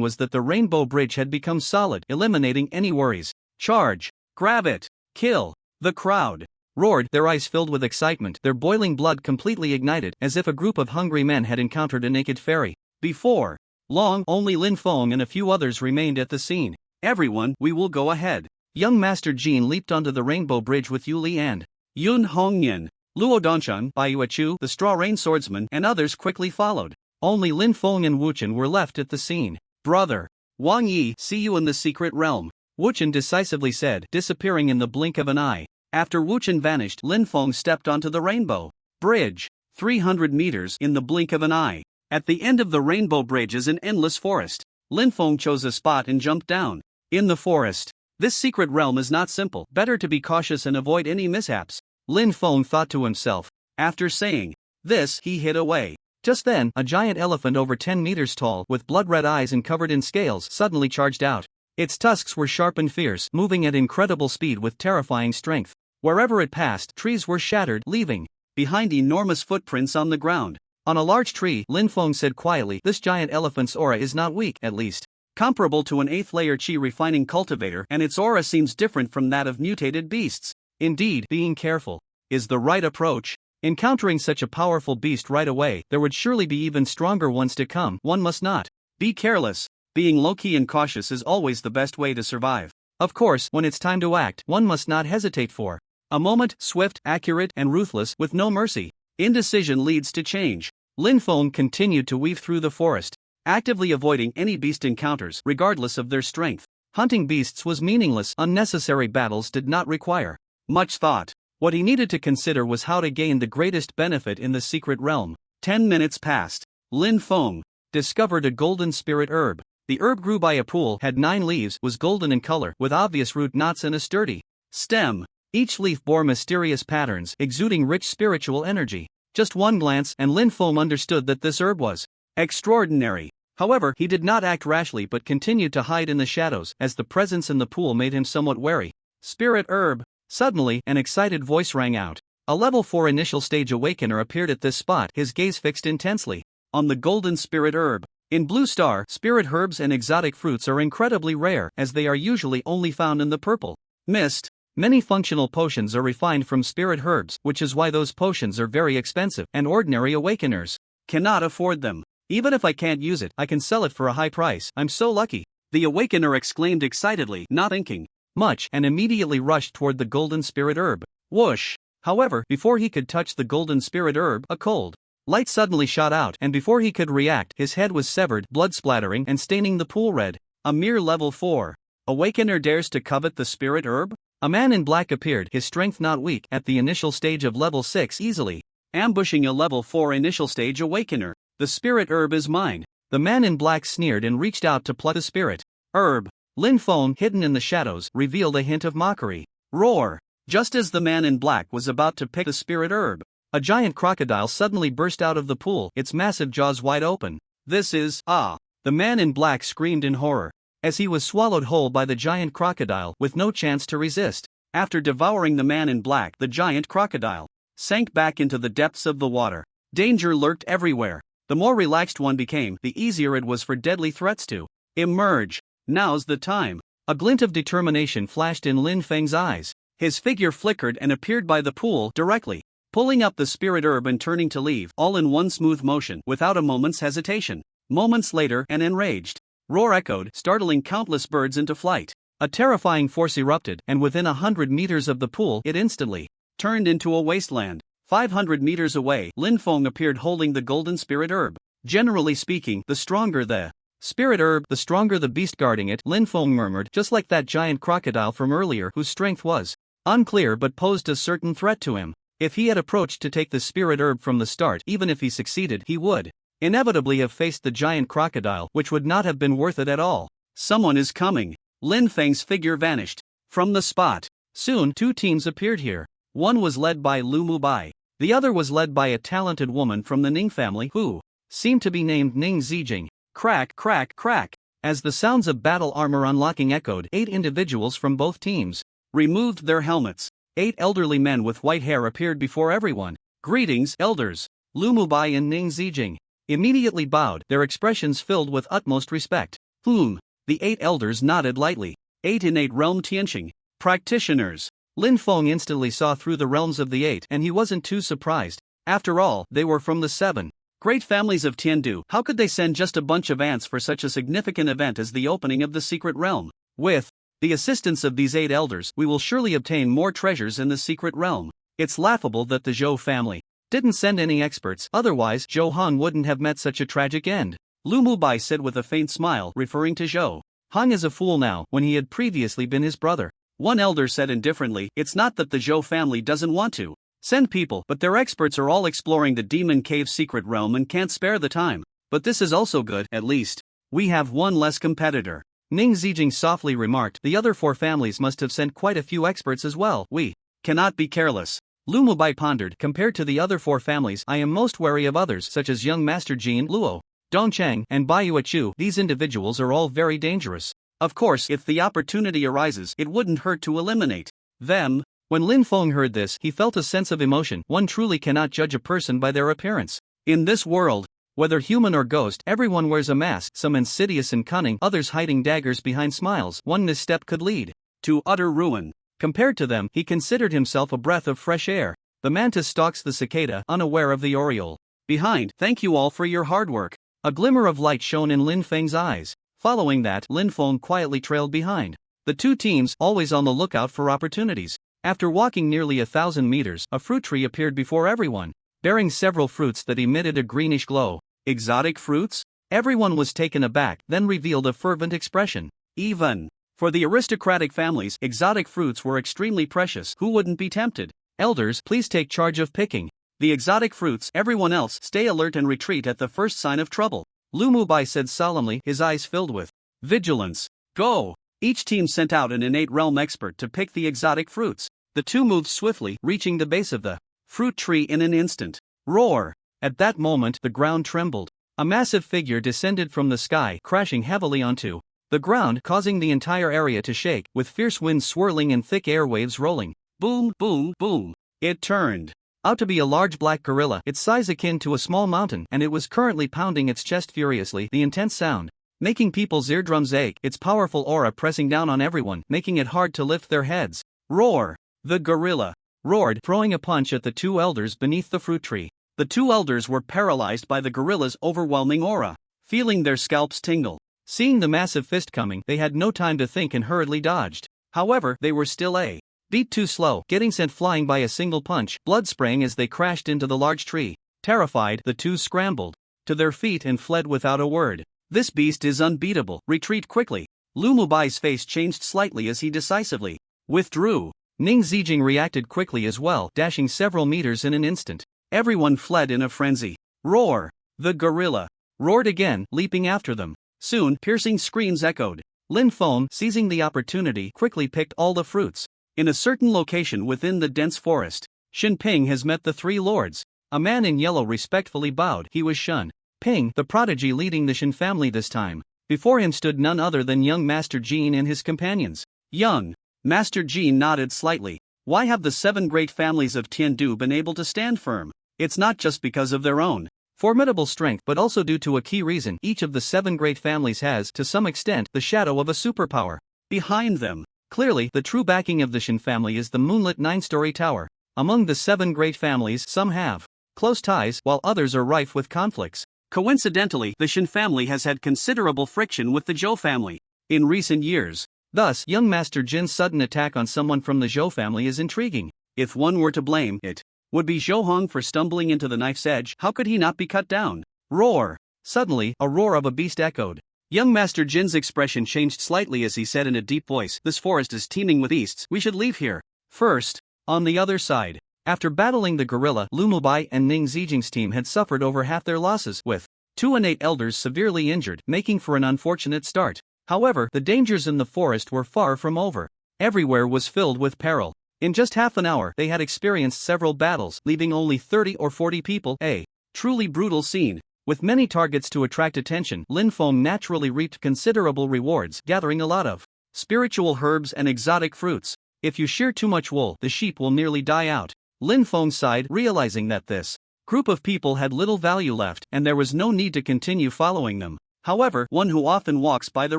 was that the rainbow bridge had become solid, eliminating any worries. Charge! Grab it! Kill! The crowd roared, their eyes filled with excitement, their boiling blood completely ignited, as if a group of hungry men had encountered a naked fairy. Before long, only Lin Feng and a few others remained at the scene. Everyone, we will go ahead. Young Master Jean leaped onto the rainbow bridge with Yu Li and Yun Hongnian. Luo Dongcheng, Baiyu Chu, the Straw Rain Swordsman, and others quickly followed. Only Lin Feng and Wuchen were left at the scene. Brother Wang Yi, see you in the secret realm, Wuchen decisively said, disappearing in the blink of an eye. After Wuchen vanished, Lin Feng stepped onto the rainbow bridge. 300 meters in the blink of an eye. At the end of the rainbow bridge is an endless forest. Lin Feng chose a spot and jumped down. In the forest. This secret realm is not simple. Better to be cautious and avoid any mishaps. Lin Feng thought to himself. After saying this, he hid away. Just then, a giant elephant over 10 meters tall with blood-red eyes and covered in scales suddenly charged out. Its tusks were sharp and fierce, moving at incredible speed with terrifying strength. Wherever it passed, trees were shattered, leaving behind enormous footprints on the ground. On a large tree, Linfeng said quietly, "This giant elephant's aura is not weak, at least. Comparable to an 8th layer chi refining cultivator, and its aura seems different from that of mutated beasts. Indeed, being careful is the right approach. Encountering such a powerful beast right away, there would surely be even stronger ones to come. One must not be careless. Being low-key and cautious is always the best way to survive. Of course, when it's time to act, one must not hesitate for a moment, swift, accurate, and ruthless, with no mercy. Indecision leads to change." Linfeng continued to weave through the forest, actively avoiding any beast encounters, regardless of their strength. Hunting beasts was meaningless, unnecessary battles did not require much thought. What he needed to consider was how to gain the greatest benefit in the secret realm. 10 minutes passed. Linfeng discovered a golden spirit herb. The herb grew by a pool, had 9 leaves, was golden in color, with obvious root knots and a sturdy stem. Each leaf bore mysterious patterns, exuding rich spiritual energy. Just one glance, and Linfeng understood that this herb was extraordinary. However, he did not act rashly but continued to hide in the shadows, as the presence in the pool made him somewhat wary. "Spirit herb." Suddenly, an excited voice rang out. A level 4 initial stage awakener appeared at this spot, his gaze fixed intensely on the golden spirit herb. In Blue Star, spirit herbs and exotic fruits are incredibly rare, as they are usually only found in the purple mist. Many functional potions are refined from spirit herbs, which is why those potions are very expensive, and ordinary awakeners cannot afford them. "Even if I can't use it, I can sell it for a high price. I'm so lucky," the awakener exclaimed excitedly, not thinking much, and immediately rushed toward the golden spirit herb. Whoosh! However, before he could touch the golden spirit herb, a cold light suddenly shot out, and before he could react, his head was severed, blood splattering and staining the pool red. A mere level 4 awakener dares to covet the spirit herb? A man in black appeared, his strength not weak, at the initial stage of level 6, easily ambushing a level 4 initial stage awakener. "The spirit herb is mine." The man in black sneered and reached out to pluck the spirit herb. Linfeng, hidden in the shadows, revealed a hint of mockery. Roar! Just as the man in black was about to pick the spirit herb, a giant crocodile suddenly burst out of the pool, its massive jaws wide open. "This is, ah!" The man in black screamed in horror, as he was swallowed whole by the giant crocodile, with no chance to resist. After devouring the man in black, the giant crocodile sank back into the depths of the water. Danger lurked everywhere. The more relaxed one became, the easier it was for deadly threats to emerge. "Now's the time." A glint of determination flashed in Linfeng's eyes. His figure flickered and appeared by the pool directly, pulling up the spirit herb and turning to leave, all in one smooth motion, without a moment's hesitation. Moments later, an enraged roar echoed, startling countless birds into flight. A terrifying force erupted, and within 100 meters of the pool, it instantly turned into a wasteland. 500 meters away, Linfeng appeared holding the golden spirit herb. Generally speaking, the stronger the spirit herb, the stronger the beast guarding it, Linfeng murmured, just like that giant crocodile from earlier whose strength was unclear but posed a certain threat to him. If he had approached to take the spirit herb from the start, even if he succeeded, he would inevitably have faced the giant crocodile, which would not have been worth it at all. "Someone is coming." Linfeng's figure vanished from the spot. Soon, 2 teams appeared here. One was led by Lu Mubai. The other was led by a talented woman from the Ning family who seemed to be named Ning Zijing. Crack, crack, crack. As the sounds of battle armor unlocking echoed, 8 individuals from both teams removed their helmets. 8 elderly men with white hair appeared before everyone. "Greetings, elders." Lu Mubai and Ning Zijing immediately bowed, their expressions filled with utmost respect. The 8 elders nodded lightly. 8 innate realm Tianxing practitioners. Linfeng instantly saw through the realms of the 8, and he wasn't too surprised. After all, they were from the 7 great families of Tindu. How could they send just a bunch of ants for such a significant event as the opening of the secret realm? With the assistance of these 8 elders, we will surely obtain more treasures in the secret realm. It's laughable that the Zhou family didn't send any experts, otherwise Zhou Hong wouldn't have met such a tragic end. Lu Mubai said with a faint smile, referring to Zhou Hong as a fool now, when he had previously been his brother. One elder said indifferently, "It's not that the Zhou family doesn't want to send people, but their experts are all exploring the Demon Cave secret realm and can't spare the time. But this is also good, at least we have one less competitor." Ning Zijing softly remarked, "The other 4 families must have sent quite a few experts as well. We cannot be careless." Lumubai pondered. Compared to the other 4 families, I am most wary of others such as young Master Jin, Luo, Dongchang, and Baiyu Chu. These individuals are all very dangerous. Of course, if the opportunity arises, it wouldn't hurt to eliminate them. When Lin Feng heard this, he felt a sense of emotion. One truly cannot judge a person by their appearance. In this world, whether human or ghost, everyone wears a mask, some insidious and cunning, others hiding daggers behind smiles. One misstep could lead to utter ruin. Compared to them, he considered himself a breath of fresh air. The mantis stalks the cicada, unaware of the oriole behind. Thank you all for your hard work. A glimmer of light shone in Lin Feng's eyes. Following that, Lin Feng quietly trailed behind the 2 teams, always on the lookout for opportunities. After walking nearly 1,000 meters, a fruit tree appeared before everyone, bearing several fruits that emitted a greenish glow. Exotic fruits? Everyone was taken aback, then revealed a fervent expression. Even for the aristocratic families, exotic fruits were extremely precious. Who wouldn't be tempted? Elders, please take charge of picking the exotic fruits. Everyone else, stay alert and retreat at the first sign of trouble. Lumubai said solemnly, his eyes filled with vigilance. Go! Each team sent out an innate realm expert to pick the exotic fruits. The 2 moved swiftly, reaching the base of the fruit tree in an instant. Roar! At that moment, the ground trembled. A massive figure descended from the sky, crashing heavily onto the ground, causing the entire area to shake, with fierce winds swirling and thick air waves rolling. Boom, boom, boom. It turned out to be a large black gorilla, its size akin to a small mountain, and it was currently pounding its chest furiously, the intense sound making people's eardrums ache, its powerful aura pressing down on everyone, making it hard to lift their heads. Roar! The gorilla roared, throwing a punch at the 2 elders beneath the fruit tree. The 2 elders were paralyzed by the gorilla's overwhelming aura, feeling their scalps tingle. Seeing the massive fist coming, they had no time to think and hurriedly dodged. However, they were still a beat too slow, getting sent flying by a single punch, blood spraying as they crashed into the large tree. Terrified, the 2 scrambled to their feet and fled without a word. This beast is unbeatable, retreat quickly. Lumubai's face changed slightly as he decisively withdrew. Ning Zijing reacted quickly as well, dashing several meters in an instant. Everyone fled in a frenzy. Roar! The gorilla roared again, leaping after them. Soon, piercing screams echoed. Lin Feng, seizing the opportunity, quickly picked all the fruits. In a certain location within the dense forest, Xin Ping has met the 3 lords. A man in yellow respectfully bowed. He was Shun Ping, the prodigy leading the Xin family this time. Before him stood none other than young Master Jin and his companions. Young Master Jin nodded slightly. Why have the 7 great families of Tindu been able to stand firm? It's not just because of their own formidable strength, but also due to a key reason. Each of the 7 great families has, to some extent, the shadow of a superpower behind them. Clearly, the true backing of the Xin family is the moonlit 9-story tower. Among the 7 great families, some have close ties, while others are rife with conflicts. Coincidentally, the Xin family has had considerable friction with the Zhou family in recent years. Thus, young Master Jin's sudden attack on someone from the Zhou family is intriguing. If one were to blame, it would be Zhou Hong for stumbling into the knife's edge. How could he not be cut down? Roar! Suddenly, a roar of a beast echoed. Young Master Jin's expression changed slightly as he said in a deep voice, "This forest is teeming with beasts. We should leave here first." On the other side, after battling the gorilla, Lumubai and Ning Zijing's team had suffered over half their losses, with 2 and 8 elders severely injured, making for an unfortunate start. However, the dangers in the forest were far from over. Everywhere was filled with peril. In just half an hour, they had experienced several battles, leaving only 30 or 40 people. A truly brutal scene. With many targets to attract attention, Lin Feng naturally reaped considerable rewards, gathering a lot of spiritual herbs and exotic fruits. If you shear too much wool, the sheep will nearly die out. Lin Feng sighed, realizing that this group of people had little value left, and there was no need to continue following them. However, one who often walks by the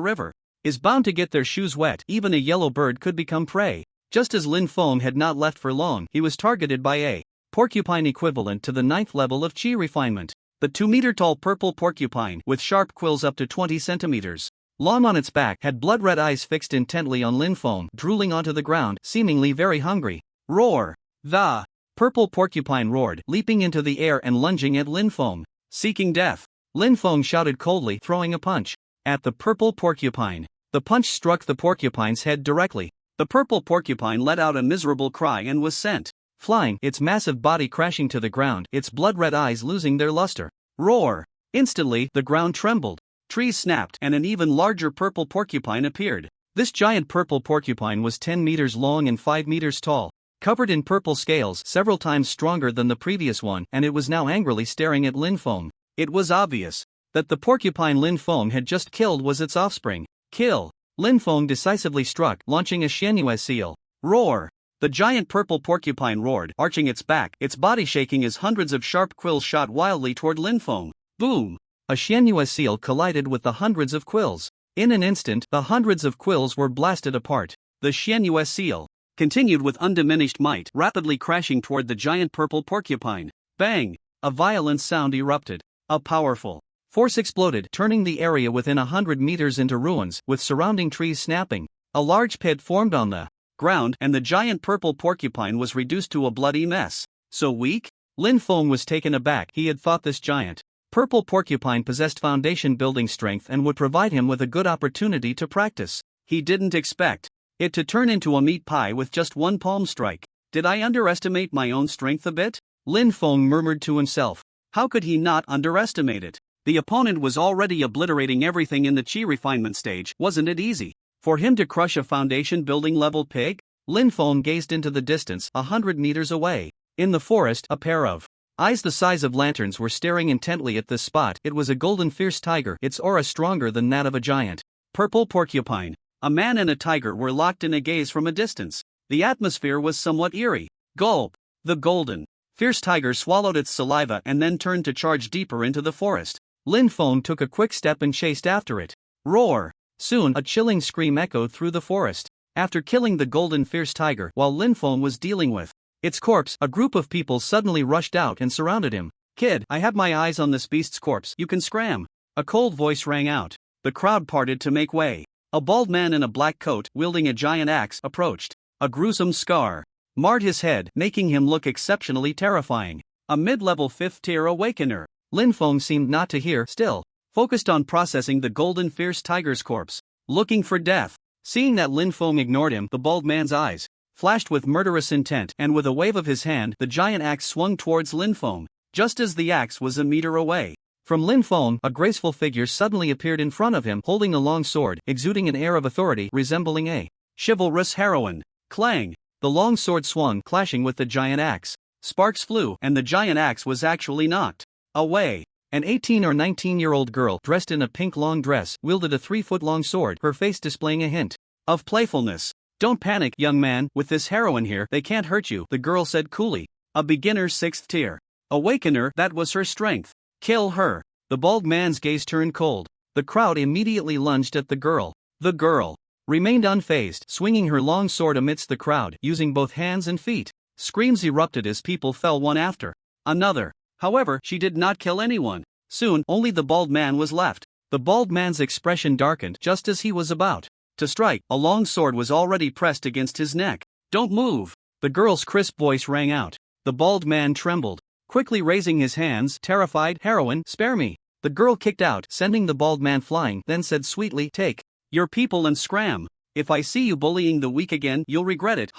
river is bound to get their shoes wet. Even a yellow bird could become prey. Just as Lin Feng had not left for long, he was targeted by a porcupine equivalent to the 9th level of chi refinement. The 2-meter-tall purple porcupine, with sharp quills up to 20 centimeters long on its back, had blood-red eyes fixed intently on Lin Feng, drooling onto the ground, seemingly very hungry. Roar! The purple porcupine roared, leaping into the air and lunging at Lin Feng, seeking death. Lin Feng shouted coldly, throwing a punch at the purple porcupine. The punch struck the porcupine's head directly. The purple porcupine let out a miserable cry and was sent flying, its massive body crashing to the ground, its blood-red eyes losing their luster. Roar! Instantly, the ground trembled. Trees snapped, and an even larger purple porcupine appeared. This giant purple porcupine was 10 meters long and 5 meters tall. covered in purple scales several times stronger than the previous one, and it was now angrily staring at Lin Feng. It was obvious that the porcupine Lin Feng had just killed was its offspring. Kill! Lin Feng decisively struck, launching a Xianyue seal. Roar! The giant purple porcupine roared, arching its back, its body shaking as hundreds of sharp quills shot wildly toward Lin Feng. Boom! A Xianyue seal collided with the hundreds of quills. In an instant, the hundreds of quills were blasted apart. The Xianyue seal continued with undiminished might, rapidly crashing toward the giant purple porcupine. Bang! A violent sound erupted. A powerful force exploded, turning the area within 100 meters into ruins, with surrounding trees snapping. A large pit formed on the ground, and the giant purple porcupine was reduced to a bloody mess. So weak? Lin Feng was taken aback. He had thought this giant purple porcupine possessed foundation building strength and would provide him with a good opportunity to practice. He didn't expect it to turn into a meat pie with just one palm strike. Did I underestimate my own strength a bit? Lin Feng murmured to himself. How could he not underestimate it? The opponent was already obliterating everything in the chi refinement stage. Wasn't it easy for him to crush a foundation building level pig? Lin Feng gazed into the distance, 100 meters away. In the forest, a pair of eyes the size of lanterns were staring intently at this spot. It was a golden fierce tiger, its aura stronger than that of a giant purple porcupine. A man and a tiger were locked in a gaze from a distance. The atmosphere was somewhat eerie. Gulp! The golden fierce tiger swallowed its saliva and then turned to charge deeper into the forest. Lin Feng took a quick step and chased after it. Roar! Soon, a chilling scream echoed through the forest. After killing the golden fierce tiger, while Lin Feng was dealing with its corpse, a group of people suddenly rushed out and surrounded him. Kid, I have my eyes on this beast's corpse. You can scram. A cold voice rang out. The crowd parted to make way. A bald man in a black coat, wielding a giant axe, approached. A gruesome scar marred his head, making him look exceptionally terrifying. A mid-level 5th-tier awakener. Lin Feng seemed not to hear, still focused on processing the golden fierce tiger's corpse, looking for death. Seeing that Lin Feng ignored him, the bald man's eyes flashed with murderous intent, and with a wave of his hand, the giant axe swung towards Lin Feng. Just as the axe was a meter away from Lin Feng, a graceful figure suddenly appeared in front of him, holding a long sword, exuding an air of authority resembling a chivalrous heroine. Clang! The long sword swung, clashing with the giant axe. Sparks flew, and the giant axe was actually knocked away. An 18 or 19-year-old girl, dressed in a pink long dress, wielded a 3-foot-long sword, her face displaying a hint of playfulness. Don't panic, young man, with this heroine here, they can't hurt you, the girl said coolly. A beginner 6th tier awakener, that was her strength. Kill her. The bald man's gaze turned cold. The crowd immediately lunged at the girl. The girl remained unfazed, swinging her long sword amidst the crowd, using both hands and feet. Screams erupted as people fell one after another. However, she did not kill anyone. Soon, only the bald man was left. The bald man's expression darkened just as he was about to strike. A long sword was already pressed against his neck. Don't move! The girl's crisp voice rang out. The bald man trembled, quickly raising his hands, terrified. Heroine, spare me! The girl kicked out, sending the bald man flying, then said sweetly, take your people and scram. If I see you bullying the weak again, you'll regret it.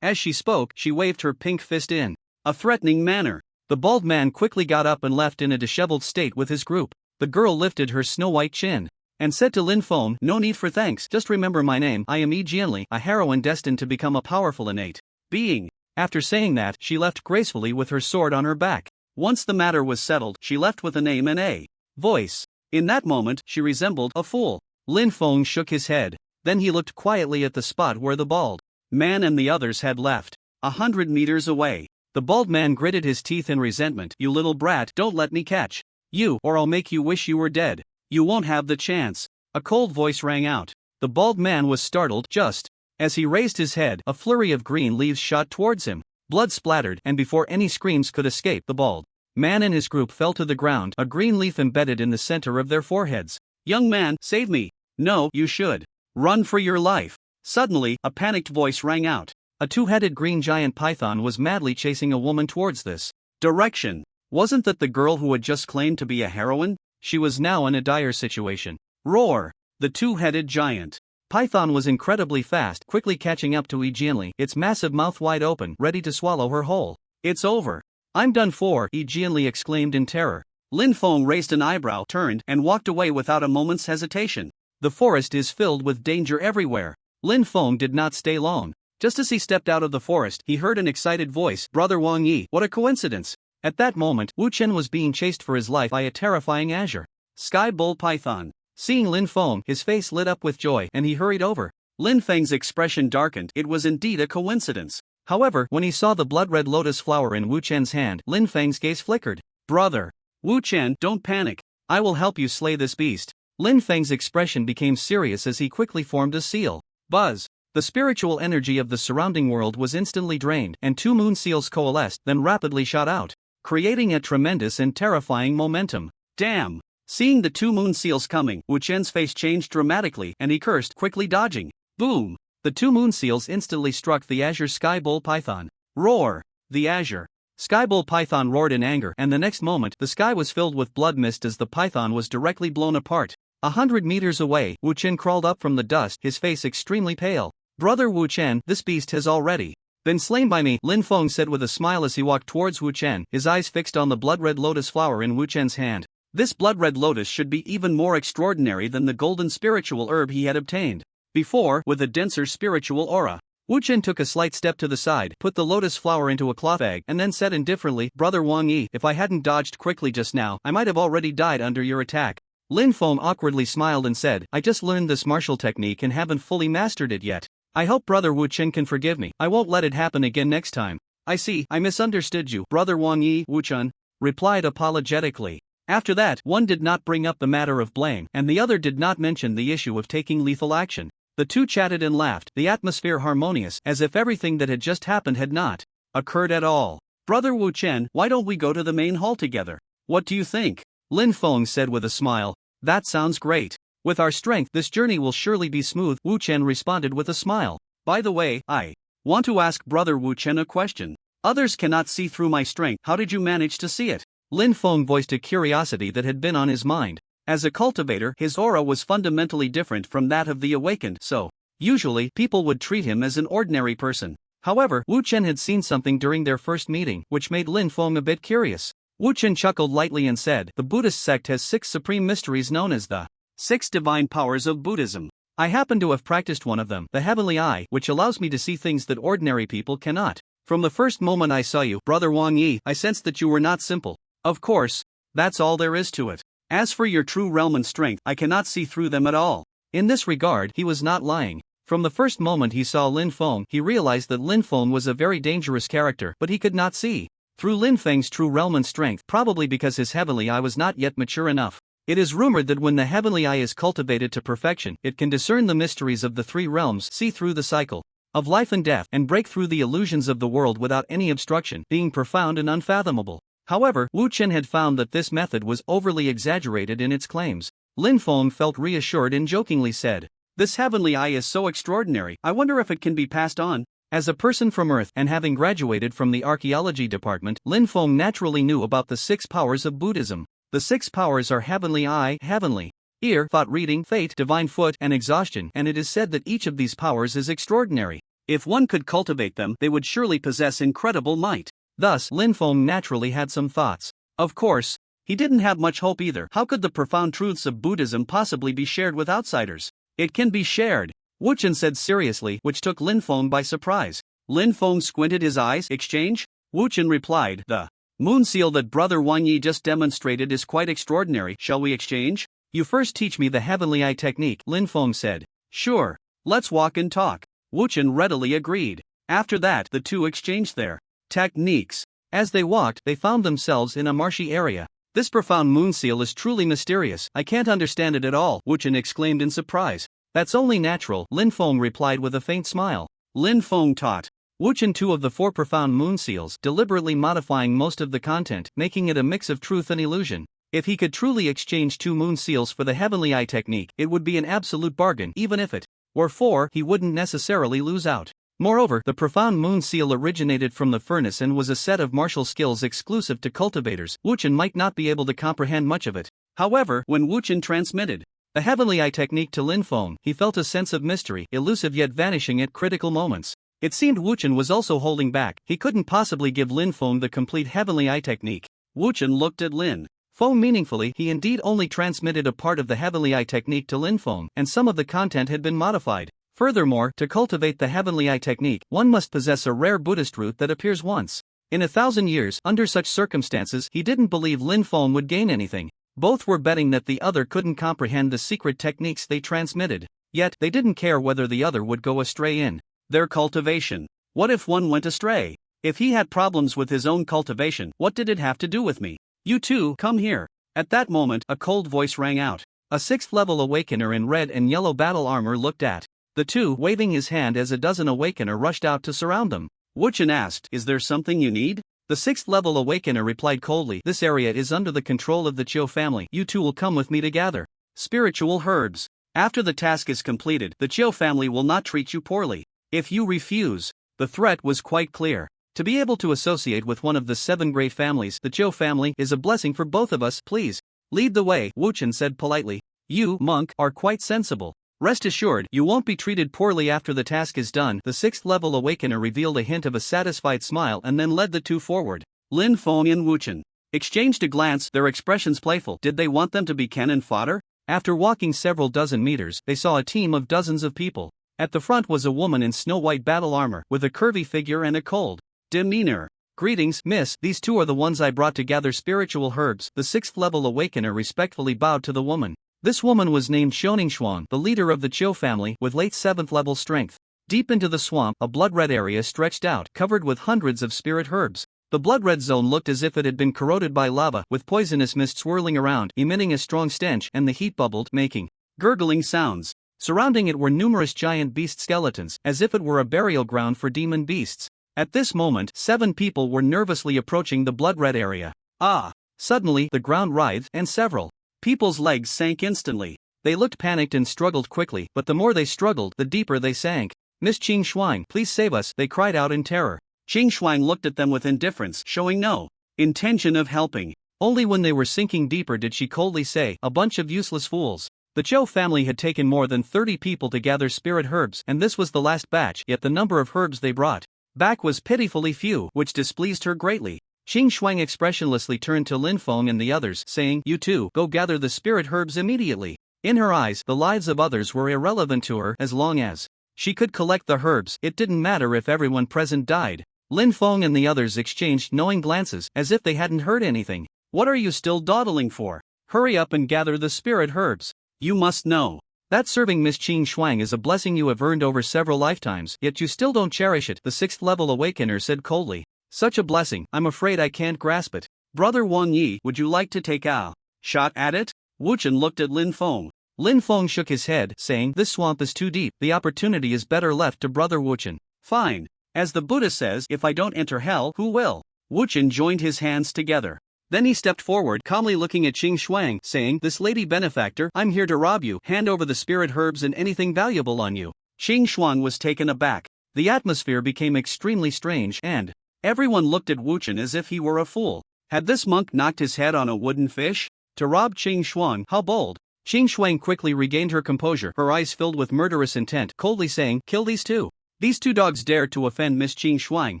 As she spoke, she waved her pink fist in a threatening manner. The bald man quickly got up and left in a disheveled state with his group. The girl lifted her snow-white chin and said to Lin Feng, no need for thanks, just remember my name. I am Yi Jianli, a heroine destined to become a powerful innate being. After saying that, she left gracefully with her sword on her back. Once the matter was settled, she left with a name and a voice. In that moment, she resembled a fool. Lin Feng shook his head. Then he looked quietly at the spot where the bald man and the others had left. 100 meters away. The bald man gritted his teeth in resentment. You little brat, don't let me catch you, or I'll make you wish you were dead. You won't have the chance. A cold voice rang out. The bald man was startled. Just as he raised his head, a flurry of green leaves shot towards him. Blood splattered, and before any screams could escape, the bald man and his group fell to the ground, a green leaf embedded in the center of their foreheads. Young man, save me. No, you should run for your life. Suddenly, a panicked voice rang out. A two-headed green giant python was madly chasing a woman towards this direction. Wasn't that the girl who had just claimed to be a heroine? She was now in a dire situation. Roar! The two-headed giant python was incredibly fast, quickly catching up to Yi Jianli, its massive mouth wide open, ready to swallow her whole. It's over. I'm done for, Yi Jianli exclaimed in terror. Lin Feng raised an eyebrow, turned, and walked away without a moment's hesitation. The forest is filled with danger everywhere. Lin Feng did not stay long. Just as he stepped out of the forest, he heard an excited voice, "Brother Wang Yi, what a coincidence!" At that moment, Wu Chen was being chased for his life by a terrifying azure sky bull python. Seeing Lin Feng, his face lit up with joy, and he hurried over. Lin Feng's expression darkened. It was indeed a coincidence. However, when he saw the blood-red lotus flower in Wu Chen's hand, Lin Feng's gaze flickered. "Brother Wu Chen, don't panic. I will help you slay this beast." Lin Feng's expression became serious as he quickly formed a seal. Buzz! The spiritual energy of the surrounding world was instantly drained, and 2 moon seals coalesced, then rapidly shot out, creating a tremendous and terrifying momentum. Damn! Seeing the 2 moon seals coming, Wu Chen's face changed dramatically, and he cursed, quickly dodging. Boom! The 2 moon seals instantly struck the azure sky bull python. Roar! The azure sky bull python roared in anger, and the next moment, the sky was filled with blood mist as the python was directly blown apart. 100 meters away, Wu Chen crawled up from the dust, his face extremely pale. "Brother Wu Chen, this beast has already been slain by me," Lin Feng said with a smile as he walked towards Wu Chen, his eyes fixed on the blood-red lotus flower in Wu Chen's hand. This blood-red lotus should be even more extraordinary than the golden spiritual herb he had obtained before, with a denser spiritual aura. Wu Chen took a slight step to the side, put the lotus flower into a cloth bag, and then said indifferently, "Brother Wang Yi, if I hadn't dodged quickly just now, I might have already died under your attack." Lin Feng awkwardly smiled and said, "I just learned this martial technique and haven't fully mastered it yet. I hope Brother Wu Chen can forgive me. I won't let it happen again next time." "I see, I misunderstood you, Brother Wang Yi," Wu Chen replied apologetically. After that, one did not bring up the matter of blame, and the other did not mention the issue of taking lethal action. The two chatted and laughed, the atmosphere harmonious, as if everything that had just happened had not occurred at all. "Brother Wu Chen, why don't we go to the main hall together? What do you think?" Lin Feng said with a smile. "That sounds great. With our strength, this journey will surely be smooth," Wu Chen responded with a smile. "By the way, I want to ask Brother Wu Chen a question. Others cannot see through my strength. How did you manage to see it?" Lin Feng voiced a curiosity that had been on his mind. As a cultivator, his aura was fundamentally different from that of the awakened, so usually people would treat him as an ordinary person. However, Wu Chen had seen something during their first meeting, which made Lin Feng a bit curious. Wu Chen chuckled lightly and said, "The Buddhist sect has 6 supreme mysteries known as the 6 divine powers of Buddhism. I happen to have practiced one of them, the heavenly eye, which allows me to see things that ordinary people cannot. From the first moment I saw you, Brother Wang Yi, I sensed that you were not simple. Of course, that's all there is to it. As for your true realm and strength, I cannot see through them at all." In this regard, he was not lying. From the first moment he saw Lin Feng, he realized that Lin Feng was a very dangerous character, but he could not see through Lin Feng's true realm and strength, probably because his heavenly eye was not yet mature enough. It is rumored that when the heavenly eye is cultivated to perfection, it can discern the mysteries of the 3 realms, see through the cycle of life and death, and break through the illusions of the world without any obstruction, being profound and unfathomable. However, Wu Chen had found that this method was overly exaggerated in its claims. Lin Feng felt reassured and jokingly said, "This heavenly eye is so extraordinary, I wonder if it can be passed on." As a person from Earth and having graduated from the archaeology department, Lin Feng naturally knew about the 6 powers of Buddhism. The 6 powers are heavenly eye, heavenly ear, thought reading, fate, divine foot, and exhaustion, and it is said that each of these powers is extraordinary. If one could cultivate them, they would surely possess incredible might. Thus, Lin Feng naturally had some thoughts. Of course, he didn't have much hope either. How could the profound truths of Buddhism possibly be shared with outsiders? "It can be shared," Wu Chen said seriously, which took Lin Feng by surprise. Lin Feng squinted his eyes. "Exchange?" Wu Chen replied, "The moon seal that Brother Wang Yi just demonstrated is quite extraordinary. Shall we exchange?" "You first teach me the heavenly eye technique," Lin Feng said. "Sure. Let's walk and talk." Wu Chen readily agreed. After that, the two exchanged their techniques. As they walked, they found themselves in a marshy area. "This profound moon seal is truly mysterious. I can't understand it at all," Wu Chen exclaimed in surprise. "That's only natural," Lin Feng replied with a faint smile. Lin Feng taught Wu Chen 2 of the 4 profound moon seals, deliberately modifying most of the content, making it a mix of truth and illusion. If he could truly exchange 2 moon seals for the heavenly eye technique, it would be an absolute bargain. Even if it were 4, he wouldn't necessarily lose out. Moreover, the profound moon seal originated from the furnace and was a set of martial skills exclusive to cultivators. Wu Chen might not be able to comprehend much of it. However, when Wu Chen transmitted the heavenly eye technique to Lin Feng, he felt a sense of mystery, elusive yet vanishing at critical moments. It seemed Wu Chen was also holding back. He couldn't possibly give Lin Feng the complete heavenly eye technique. Wu Chen looked at Lin Feng meaningfully. He indeed only transmitted a part of the heavenly eye technique to Lin Feng, and some of the content had been modified. Furthermore, to cultivate the Heavenly Eye technique, one must possess a rare Buddhist root that appears once in 1,000 years. Under such circumstances, he didn't believe Lin Feng would gain anything. Both were betting that the other couldn't comprehend the secret techniques they transmitted. Yet, they didn't care whether the other would go astray in their cultivation. What if one went astray? If he had problems with his own cultivation, what did it have to do with me? You two, come here. At that moment, a cold voice rang out. A 6th level awakener in red and yellow battle armor looked at the two, waving his hand as a dozen awakener rushed out to surround them. Wuchen asked, "Is there something you need?" The 6th level awakener replied coldly, "This area is under the control of the Chiu family. You two will come with me to gather spiritual herbs. After the task is completed, the Chiu family will not treat you poorly. If you refuse..." The threat was quite clear. To be able to associate with one of the 7 great families, the Chiu family, is a blessing for both of us. Please lead the way, Wuchen said politely. You, monk, are quite sensible. Rest assured, you won't be treated poorly after the task is done. The 6th level awakener revealed a hint of a satisfied smile and then led the two forward. Lin Feng and Wuchen exchanged a glance, their expressions playful. Did they want them to be cannon fodder? After walking several dozen meters, they saw a team of dozens of people. At the front was a woman in snow-white battle armor, with a curvy figure and a cold demeanor. Greetings, miss, these two are the ones I brought to gather spiritual herbs. The 6th level awakener respectfully bowed to the woman. This woman was named Shoningshuang, the leader of the Chiu family, with late 7th level strength. Deep into the swamp, a blood-red area stretched out, covered with hundreds of spirit herbs. The blood-red zone looked as if it had been corroded by lava, with poisonous mist swirling around, emitting a strong stench, and the heat bubbled, making gurgling sounds. Surrounding it were numerous giant beast skeletons, as if it were a burial ground for demon beasts. At this moment, 7 people were nervously approaching the blood-red area. Ah! Suddenly, the ground writhed, and several people's legs sank instantly. They looked panicked and struggled quickly, but the more they struggled, the deeper they sank. Miss Qing Shuang, please save us, they cried out in terror. Qing Shuang looked at them with indifference, showing no intention of helping. Only when they were sinking deeper did she coldly say, "A bunch of useless fools." The Chiu family had taken more than 30 people to gather spirit herbs, and this was the last batch, yet the number of herbs they brought back was pitifully few, which displeased her greatly. Qing Shuang expressionlessly turned to Lin Feng and the others, saying, "You two, go gather the spirit herbs immediately." In her eyes, the lives of others were irrelevant to her. As long as she could collect the herbs, it didn't matter if everyone present died. Lin Feng and the others exchanged knowing glances, as if they hadn't heard anything. What are you still dawdling for? Hurry up and gather the spirit herbs. You must know that serving Miss Qing Shuang is a blessing you have earned over several lifetimes, yet you still don't cherish it, the 6th level awakener said coldly. Such a blessing, I'm afraid I can't grasp it. Brother Wang Yi, would you like to take a shot at it? Wuchen looked at Lin Feng. Lin Feng shook his head, saying, "This swamp is too deep, the opportunity is better left to Brother Wuchen." Fine. As the Buddha says, if I don't enter hell, who will? Wuchen joined his hands together. Then he stepped forward, calmly looking at Qing Shuang, saying, "This lady benefactor, I'm here to rob you. Hand over the spirit herbs and anything valuable on you." Qing Shuang was taken aback. The atmosphere became extremely strange, and everyone looked at Wuchen as if he were a fool. Had this monk knocked his head on a wooden fish? To rob Qing Shuang, how bold! Qing Shuang quickly regained her composure, her eyes filled with murderous intent, coldly saying, "Kill these two. These two dogs dared to offend Miss Qing Shuang,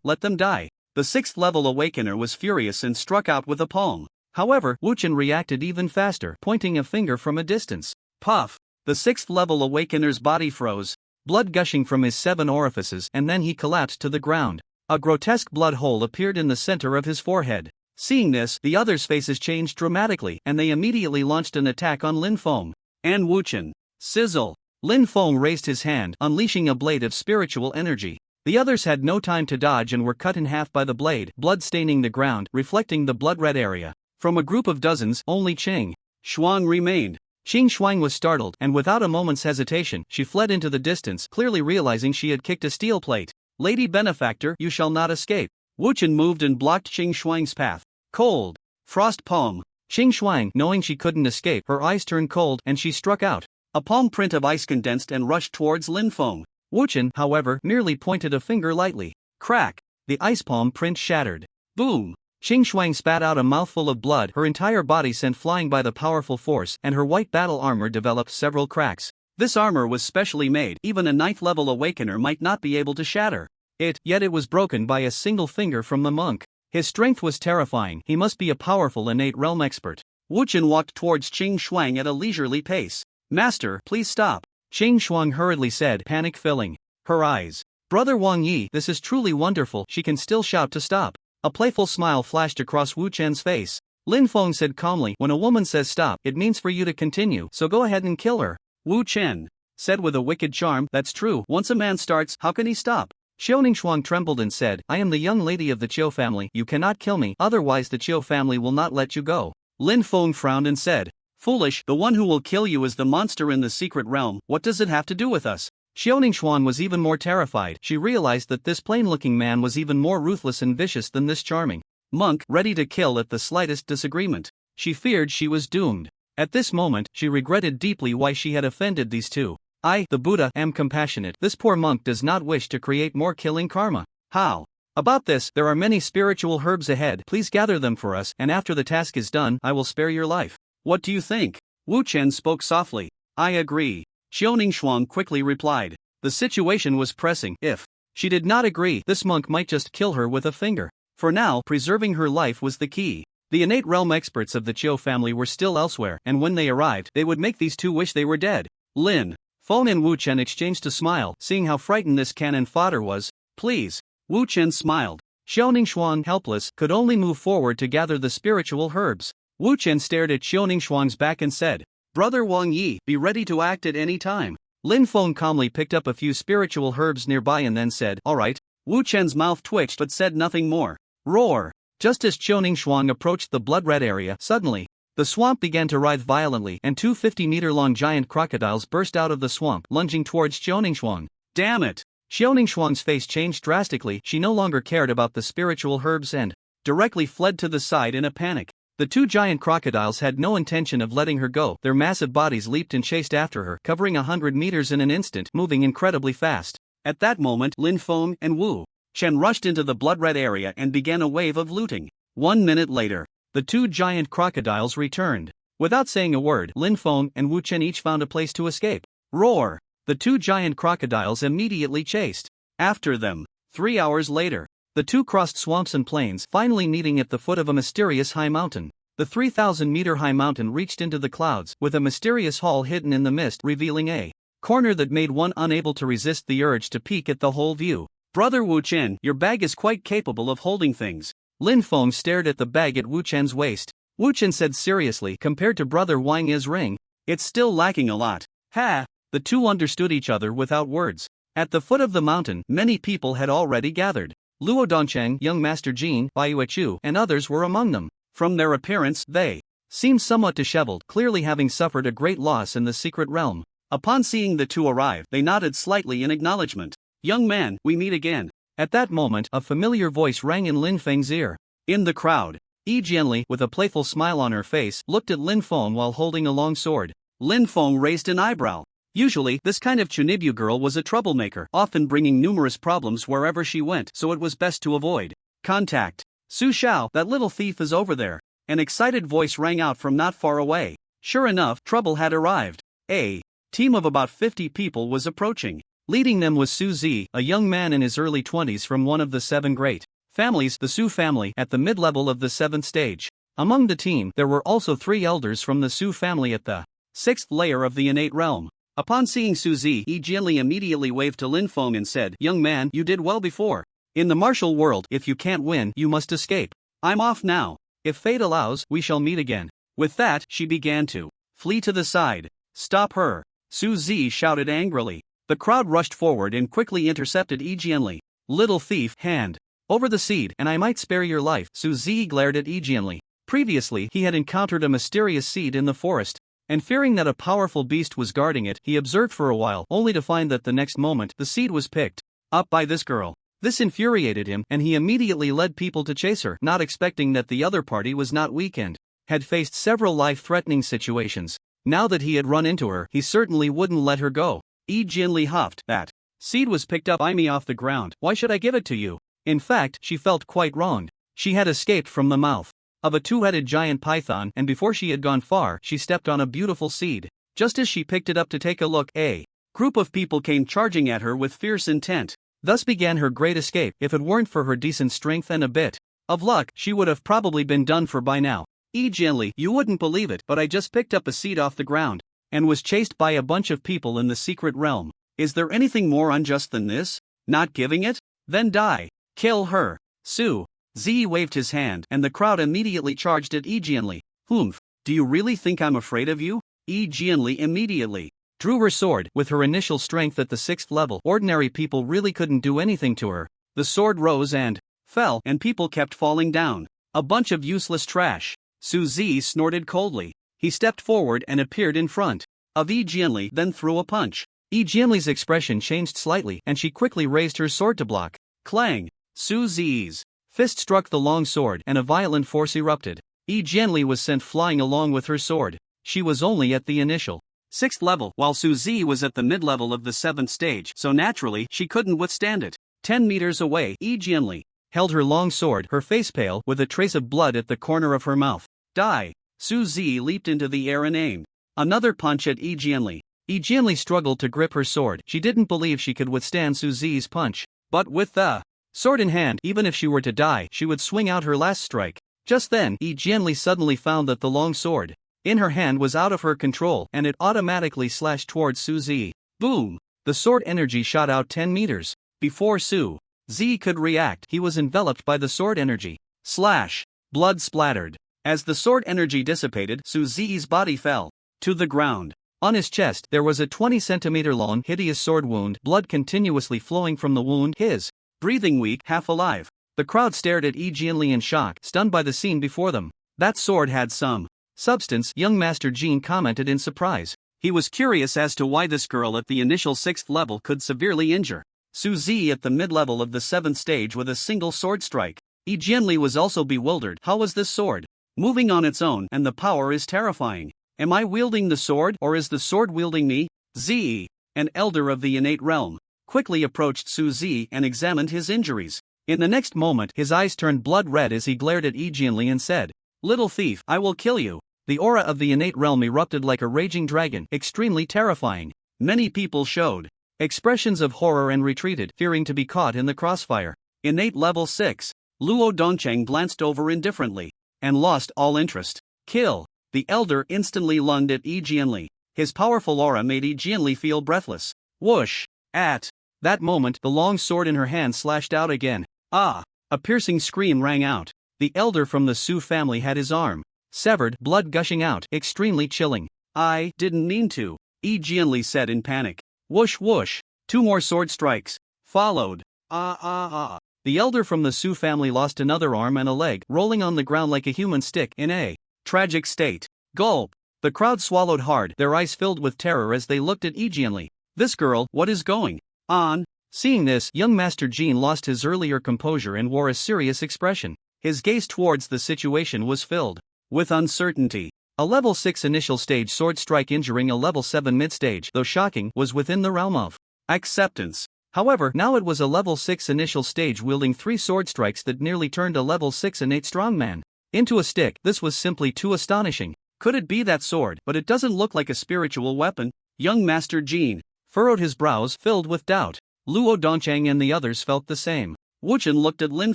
let them die." The 6th level awakener was furious and struck out with a palm. However, Wuchen reacted even faster, pointing a finger from a distance. Puff! The 6th level awakener's body froze, blood gushing from his 7 orifices, and then he collapsed to the ground. A grotesque blood hole appeared in the center of his forehead. Seeing this, the others' faces changed dramatically, and they immediately launched an attack on Lin Feng and Wuchen. Sizzle! Lin Feng raised his hand, unleashing a blade of spiritual energy. The others had no time to dodge and were cut in half by the blade, blood staining the ground, reflecting the blood-red area. From a group of dozens, only Qing Shuang remained. Qing Shuang was startled, and without a moment's hesitation, she fled into the distance, clearly realizing she had kicked a steel plate. "Lady benefactor, you shall not escape." Wuchen moved and blocked Qing Shuang's path. Cold frost palm. Qing Shuang, knowing she couldn't escape, her eyes turned cold, and she struck out. A palm print of ice condensed and rushed towards Lin Feng. Wuchen, however, merely pointed a finger lightly. Crack! The ice palm print shattered. Boom! Qing Shuang spat out a mouthful of blood, her entire body sent flying by the powerful force, and her white battle armor developed several cracks. This armor was specially made, even a 9th level awakener might not be able to shatter it, yet it was broken by a single finger from the monk. His strength was terrifying, he must be a powerful innate realm expert. Wuchen walked towards Qing Shuang at a leisurely pace. "Master, please stop." Ching Shuang hurriedly said, panic filling her eyes. Brother Wang Yi, this is truly wonderful. She can still shout to stop. A playful smile flashed across Wu Chen's face. Lin Feng said calmly, when a woman says stop, it means for you to continue, so go ahead and kill her. Wu Chen said with a wicked charm, that's true, once a man starts, how can he stop? Xiaoning Shuang trembled and said, I am the young lady of the Chiu family, you cannot kill me, otherwise the Chiu family will not let you go. Lin Feng frowned and said, foolish, the one who will kill you is the monster in the secret realm, what does it have to do with us? Xiaoning Shuang was even more terrified. She realized that this plain-looking man was even more ruthless and vicious than this charming monk, ready to kill at the slightest disagreement. She feared she was doomed. At this moment, she regretted deeply why she had offended these two. I, the Buddha, am compassionate. This poor monk does not wish to create more killing karma. How? About this, there are many spiritual herbs ahead. Please gather them for us, and after the task is done, I will spare your life. What do you think? Wu Chen spoke softly. I agree. Xiaoning Shuang quickly replied. The situation was pressing. If she did not agree, this monk might just kill her with a finger. For now, preserving her life was the key. The innate realm experts of the Chiu family were still elsewhere, and when they arrived, they would make these two wish they were dead. Lin Feng and Wu Chen exchanged a smile, seeing how frightened this cannon fodder was. Please. Wu Chen smiled. Xiaoning Shuang, helpless, could only move forward to gather the spiritual herbs. Wu Chen stared at Xiaoning Shuang's back and said, Brother Wang Yi, be ready to act at any time. Lin Feng calmly picked up a few spiritual herbs nearby and then said, alright. Wu Chen's mouth twitched but said nothing more. Roar! Just as Xiaoning Shuang approached the blood-red area, suddenly, the swamp began to writhe violently and two 50-meter-long giant crocodiles burst out of the swamp, lunging towards Xiaoning Shuang. Damn it! Xiaoning Shuang's face changed drastically. She no longer cared about the spiritual herbs and directly fled to the side in a panic. The two giant crocodiles had no intention of letting her go. Their massive bodies leaped and chased after her, covering 100 meters in an instant, moving incredibly fast. At that moment, Lin Feng and Wu Chen rushed into the blood-red area and began a wave of looting. 1 minute later, the two giant crocodiles returned. Without saying a word, Lin Feng and Wu Chen each found a place to escape. Roar! The two giant crocodiles immediately chased after them. 3 hours later, the two crossed swamps and plains, finally meeting at the foot of a mysterious high mountain. The 3,000-meter high mountain reached into the clouds, with a mysterious hall hidden in the mist, revealing a corner that made one unable to resist the urge to peek at the whole view. Brother Wu Chen, your bag is quite capable of holding things. Lin Feng stared at the bag at Wu Chen's waist. Wu Chen said seriously, compared to Brother Wang Yi's ring, it's still lacking a lot. Ha! The two understood each other without words. At the foot of the mountain, many people had already gathered. Luo Dongcheng, young Master Jin, Bai Yuechu, and others were among them. From their appearance, they seemed somewhat disheveled, clearly having suffered a great loss in the secret realm. Upon seeing the two arrive, they nodded slightly in acknowledgement. Young man, we meet again. At that moment, a familiar voice rang in Lin Feng's ear. In the crowd, Yi Jianli, with a playful smile on her face, looked at Lin Feng while holding a long sword. Lin Feng raised an eyebrow. Usually, this kind of Chunibu girl was a troublemaker, often bringing numerous problems wherever she went, so it was best to avoid contact. Su Xiao, that little thief is over there. An excited voice rang out from not far away. Sure enough, trouble had arrived. A team of about 50 people was approaching. Leading them was Su Zi, a young man in his early 20s from one of the 7 great families, the Su family, at the mid-level of the 7th stage. Among the team, there were also 3 elders from the Su family at the 6th layer of the innate realm. Upon seeing Su Zi, Yi Jianli immediately waved to Lin Feng and said, Young man, you did well before. In the martial world, if you can't win, you must escape. I'm off now. If fate allows, we shall meet again. With that, she began to flee to the side. Stop her! Su Zi shouted angrily. The crowd rushed forward and quickly intercepted Yi Jianli. Little thief, hand over the seed, and I might spare your life. Su Zi glared at Yi Jianli. Previously, he had encountered a mysterious seed in the forest, and fearing that a powerful beast was guarding it, he observed for a while, only to find that the next moment, the seed was picked up by this girl. This infuriated him, and he immediately led people to chase her, not expecting that the other party was not weak and had faced several life-threatening situations. Now that he had run into her, he certainly wouldn't let her go. Yi Jianli huffed. That seed was picked up by me off the ground. Why should I give it to you? In fact, she felt quite wronged. She had escaped from the mouth of a 2-headed giant python, and before she had gone far, she stepped on a beautiful seed. Just as she picked it up to take a look, a group of people came charging at her with fierce intent. Thus began her great escape. If it weren't for her decent strength and a bit of luck, she would have probably been done for by now. Yi Jianli, you wouldn't believe it, but I just picked up a seed off the ground. and was chased by a bunch of people in the secret realm. Is there anything more unjust than this? Not giving it? Then die. Kill her. Su. Z waved his hand and the crowd immediately charged at Jianli. Humph. Do you really think I'm afraid of you? Jianli immediately drew her sword. With her initial strength at the 6th level, ordinary people really couldn't do anything to her. The sword rose and fell, and people kept falling down. A bunch of useless trash. Su Z snorted coldly. He stepped forward and appeared in front of Jianli, then threw a punch. Jianli's expression changed slightly and she quickly raised her sword to block. Clang! Su Z's fist struck the long sword and a violent force erupted. Jianli was sent flying along with her sword. She was only at the initial 6th level, while Su Z was at the mid-level of the 7th stage, so naturally she couldn't withstand it. 10 meters away, Jianli held her long sword, her face pale, with a trace of blood at the corner of her mouth. Die! Su Z leaped into the air and aimed another punch at Jianli. Jianli struggled to grip her sword. She didn't believe she could withstand Su Z's punch. But with the sword in hand, even if she were to die, she would swing out her last strike. Just then, Jianli suddenly found that the long sword in her hand was out of her control and it automatically slashed towards Su Z. Boom! The sword energy shot out 10 meters. Before Su Z could react, he was enveloped by the sword energy. Slash! Blood splattered. As the sword energy dissipated, Su Z's body fell to the ground. On his chest, there was a 20-centimeter long, hideous sword wound, blood continuously flowing from the wound, his breathing weak, half alive. The crowd stared at Jianli in shock, stunned by the scene before them. That sword had some substance, young Master Jean commented in surprise. He was curious as to why this girl at the initial 6th level could severely injure Su Z at the mid-level of the 7th stage with a single sword strike. Jianli was also bewildered. How was this sword moving on its own, and the power is terrifying. Am I wielding the sword, or is the sword wielding me? Z, an elder of the innate realm, quickly approached Su Z and examined his injuries. In the next moment, his eyes turned blood red as he glared at Jianli and said, "Little thief, I will kill you." The aura of the innate realm erupted like a raging dragon, extremely terrifying. Many people showed expressions of horror and retreated, fearing to be caught in the crossfire. Innate level 6. Luo Dongcheng glanced over indifferently and lost all interest. Kill! The elder instantly lunged at Jianli. His powerful aura made Jianli feel breathless. Whoosh! At that moment, the long sword in her hand slashed out again. Ah! A piercing scream rang out. The elder from the Su family had his arm severed, blood gushing out, extremely chilling. I didn't mean to, Jianli said in panic. Whoosh whoosh! 2 more sword strikes followed. The elder from the Su family lost another arm and a leg, rolling on the ground like a human stick in a tragic state. Gulp! The crowd swallowed hard, their eyes filled with terror as they looked at Jianli. This girl, what is going on? Seeing this, young Master Jean lost his earlier composure and wore a serious expression. His gaze towards the situation was filled with uncertainty. A level 6 initial stage sword strike injuring a level 7 mid-stage, though shocking, was within the realm of acceptance. However, now it was a level 6 initial stage wielding 3 sword strikes that nearly turned a level 6 innate strongman into a stick. This was simply too astonishing. Could it be that sword? But it doesn't look like a spiritual weapon. Young Master Jean furrowed his brows, filled with doubt. Luo Dongcheng and the others felt the same. Wuchen looked at Lin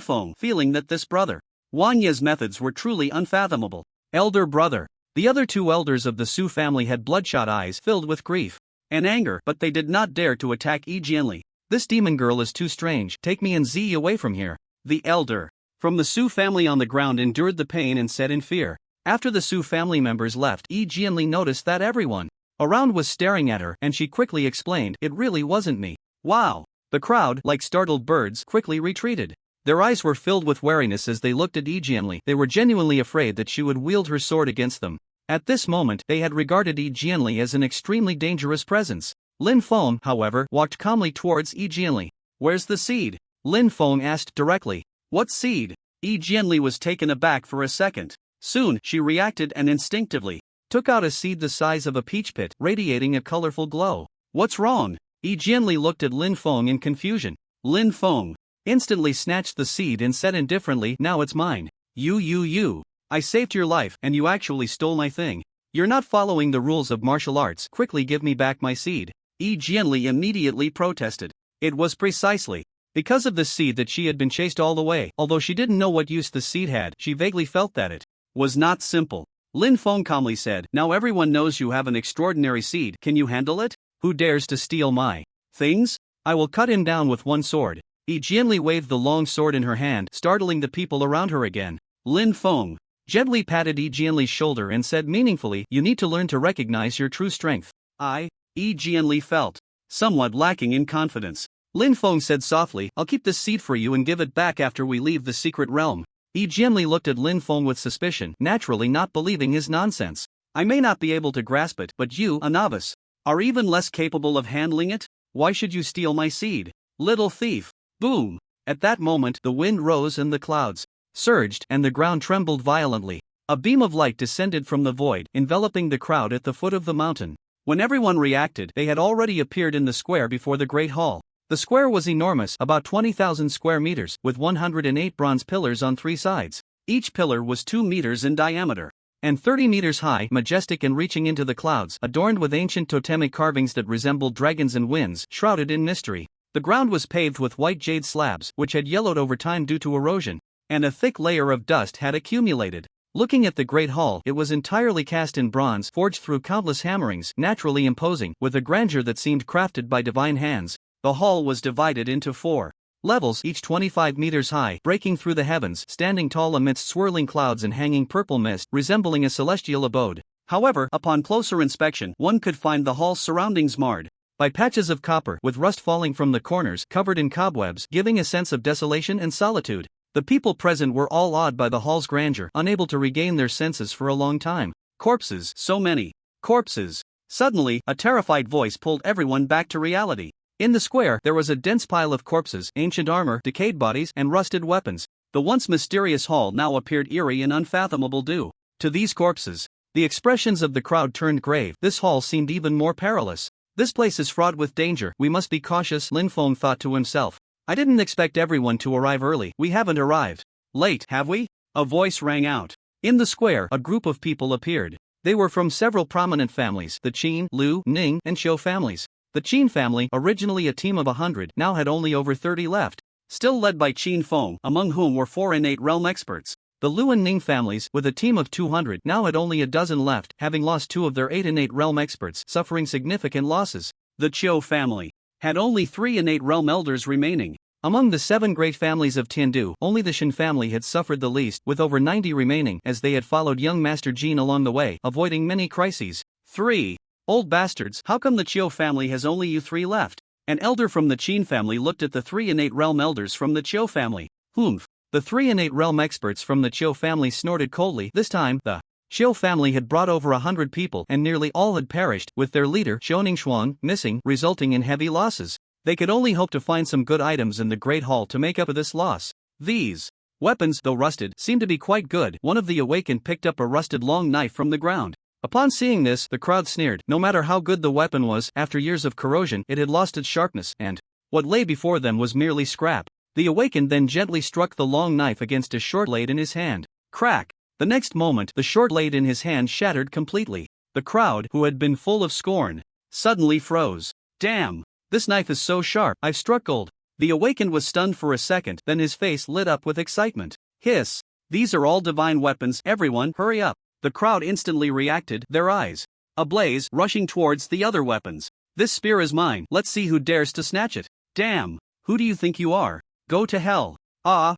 Feng, feeling that this brother Wanya's methods were truly unfathomable. Elder brother. The other 2 elders of the Su family had bloodshot eyes filled with grief and anger, but they did not dare to attack Jianli. This demon girl is too strange. Take me and Z away from here. The elder from the Su family on the ground endured the pain and said in fear. After the Su family members left, Jianli noticed that everyone around was staring at her, and she quickly explained, "It really wasn't me." Wow! The crowd, like startled birds, quickly retreated. Their eyes were filled with wariness as they looked at Jianli. They were genuinely afraid that she would wield her sword against them. At this moment, they had regarded Jianli as an extremely dangerous presence. Lin Feng, however, walked calmly towards Jianli. "Where's the seed?" Lin Feng asked directly. "What seed?" Jianli was taken aback for a second. Soon, she reacted and instinctively took out a seed the size of a peach pit, radiating a colorful glow. "What's wrong?" Jianli looked at Lin Feng in confusion. Lin Feng instantly snatched the seed and said indifferently, "Now it's mine." You. I saved your life, and you actually stole my thing. You're not following the rules of martial arts. Quickly give me back my seed." Jianli immediately protested. It was precisely because of the seed that she had been chased all the way. Although she didn't know what use the seed had, she vaguely felt that it was not simple. Lin Feng calmly said, now everyone knows you have an extraordinary seed, can you handle it? Who dares to steal my things? I will cut him down with one sword. Yi Jianli waved the long sword in her hand, startling the people around her again. Lin Feng gently patted Yi Jianli's shoulder and said meaningfully, you need to learn to recognize your true strength. Yi Jianli felt somewhat lacking in confidence. Lin Feng said softly, I'll keep this seed for you and give it back after we leave the secret realm. Yi Jianli looked at Lin Feng with suspicion, naturally not believing his nonsense. I may not be able to grasp it, but you, a novice, are even less capable of handling it? Why should you steal my seed? Little thief. Boom! At that moment the wind rose and the clouds surged and the ground trembled violently. A beam of light descended from the void, enveloping the crowd at the foot of the mountain. When everyone reacted, they had already appeared in the square before the Great Hall. The square was enormous, about 20,000 square meters, with 108 bronze pillars on 3 sides. Each pillar was 2 meters in diameter and 30 meters high, majestic and reaching into the clouds, adorned with ancient totemic carvings that resembled dragons and winds, shrouded in mystery. The ground was paved with white jade slabs, which had yellowed over time due to erosion, and a thick layer of dust had accumulated. Looking at the Great Hall, it was entirely cast in bronze, forged through countless hammerings, naturally imposing, with a grandeur that seemed crafted by divine hands. The hall was divided into 4 levels, each 25 meters high, breaking through the heavens, standing tall amidst swirling clouds and hanging purple mist, resembling a celestial abode. However, upon closer inspection, one could find the hall's surroundings marred by patches of copper, with rust falling from the corners, covered in cobwebs, giving a sense of desolation and solitude. The people present were all awed by the hall's grandeur, unable to regain their senses for a long time. Corpses, so many corpses. Suddenly, a terrified voice pulled everyone back to reality. In the square, there was a dense pile of corpses, ancient armor, decayed bodies, and rusted weapons. The once mysterious hall now appeared eerie and unfathomable due to these corpses. The expressions of the crowd turned grave. This hall seemed even more perilous. This place is fraught with danger, we must be cautious, Lin Feng thought to himself. I didn't expect everyone to arrive early. We haven't arrived late, have we? A voice rang out. In the square, a group of people appeared. They were from several prominent families, the Qin, Liu, Ning, and Shou families. The Qin family, originally a team of 100, now had only over 30 left, still led by Qin Feng, among whom were 4 innate realm experts. The Liu and Ning families, with a team of 200, now had only a dozen left, having lost 2 of their 8 innate realm experts, suffering significant losses. The Qiu family had only 3 innate realm elders remaining. Among the 7 great families of Tindu, only the Shen family had suffered the least, with over 90 remaining, as they had followed young Master Jin along the way, avoiding many crises. 3 old bastards, how come the Qiu family has only you 3 left? An elder from the Qin family looked at the 3 innate realm elders from the Qiu family. Humph. The 3 innate realm experts from the Qiu family snorted coldly. This time, the Qiu family had brought over 100 people and nearly all had perished, with their leader, Xiaoningshuang, missing, resulting in heavy losses. They could only hope to find some good items in the Great Hall to make up for this loss. These weapons, though rusted, seemed to be quite good. One of the awakened picked up a rusted long knife from the ground. Upon seeing this, the crowd sneered. No matter how good the weapon was, after years of corrosion, it had lost its sharpness, and what lay before them was merely scrap. The awakened then gently struck the long knife against a short blade in his hand. Crack! The next moment, the short blade in his hand shattered completely. The crowd, who had been full of scorn, suddenly froze. Damn! This knife is so sharp, I've struck gold. The awakened was stunned for a second, then his face lit up with excitement. Hiss! These are all divine weapons, everyone, hurry up! The crowd instantly reacted, their eyes ablaze, rushing towards the other weapons. This spear is mine, let's see who dares to snatch it. Damn! Who do you think you are? Go to hell.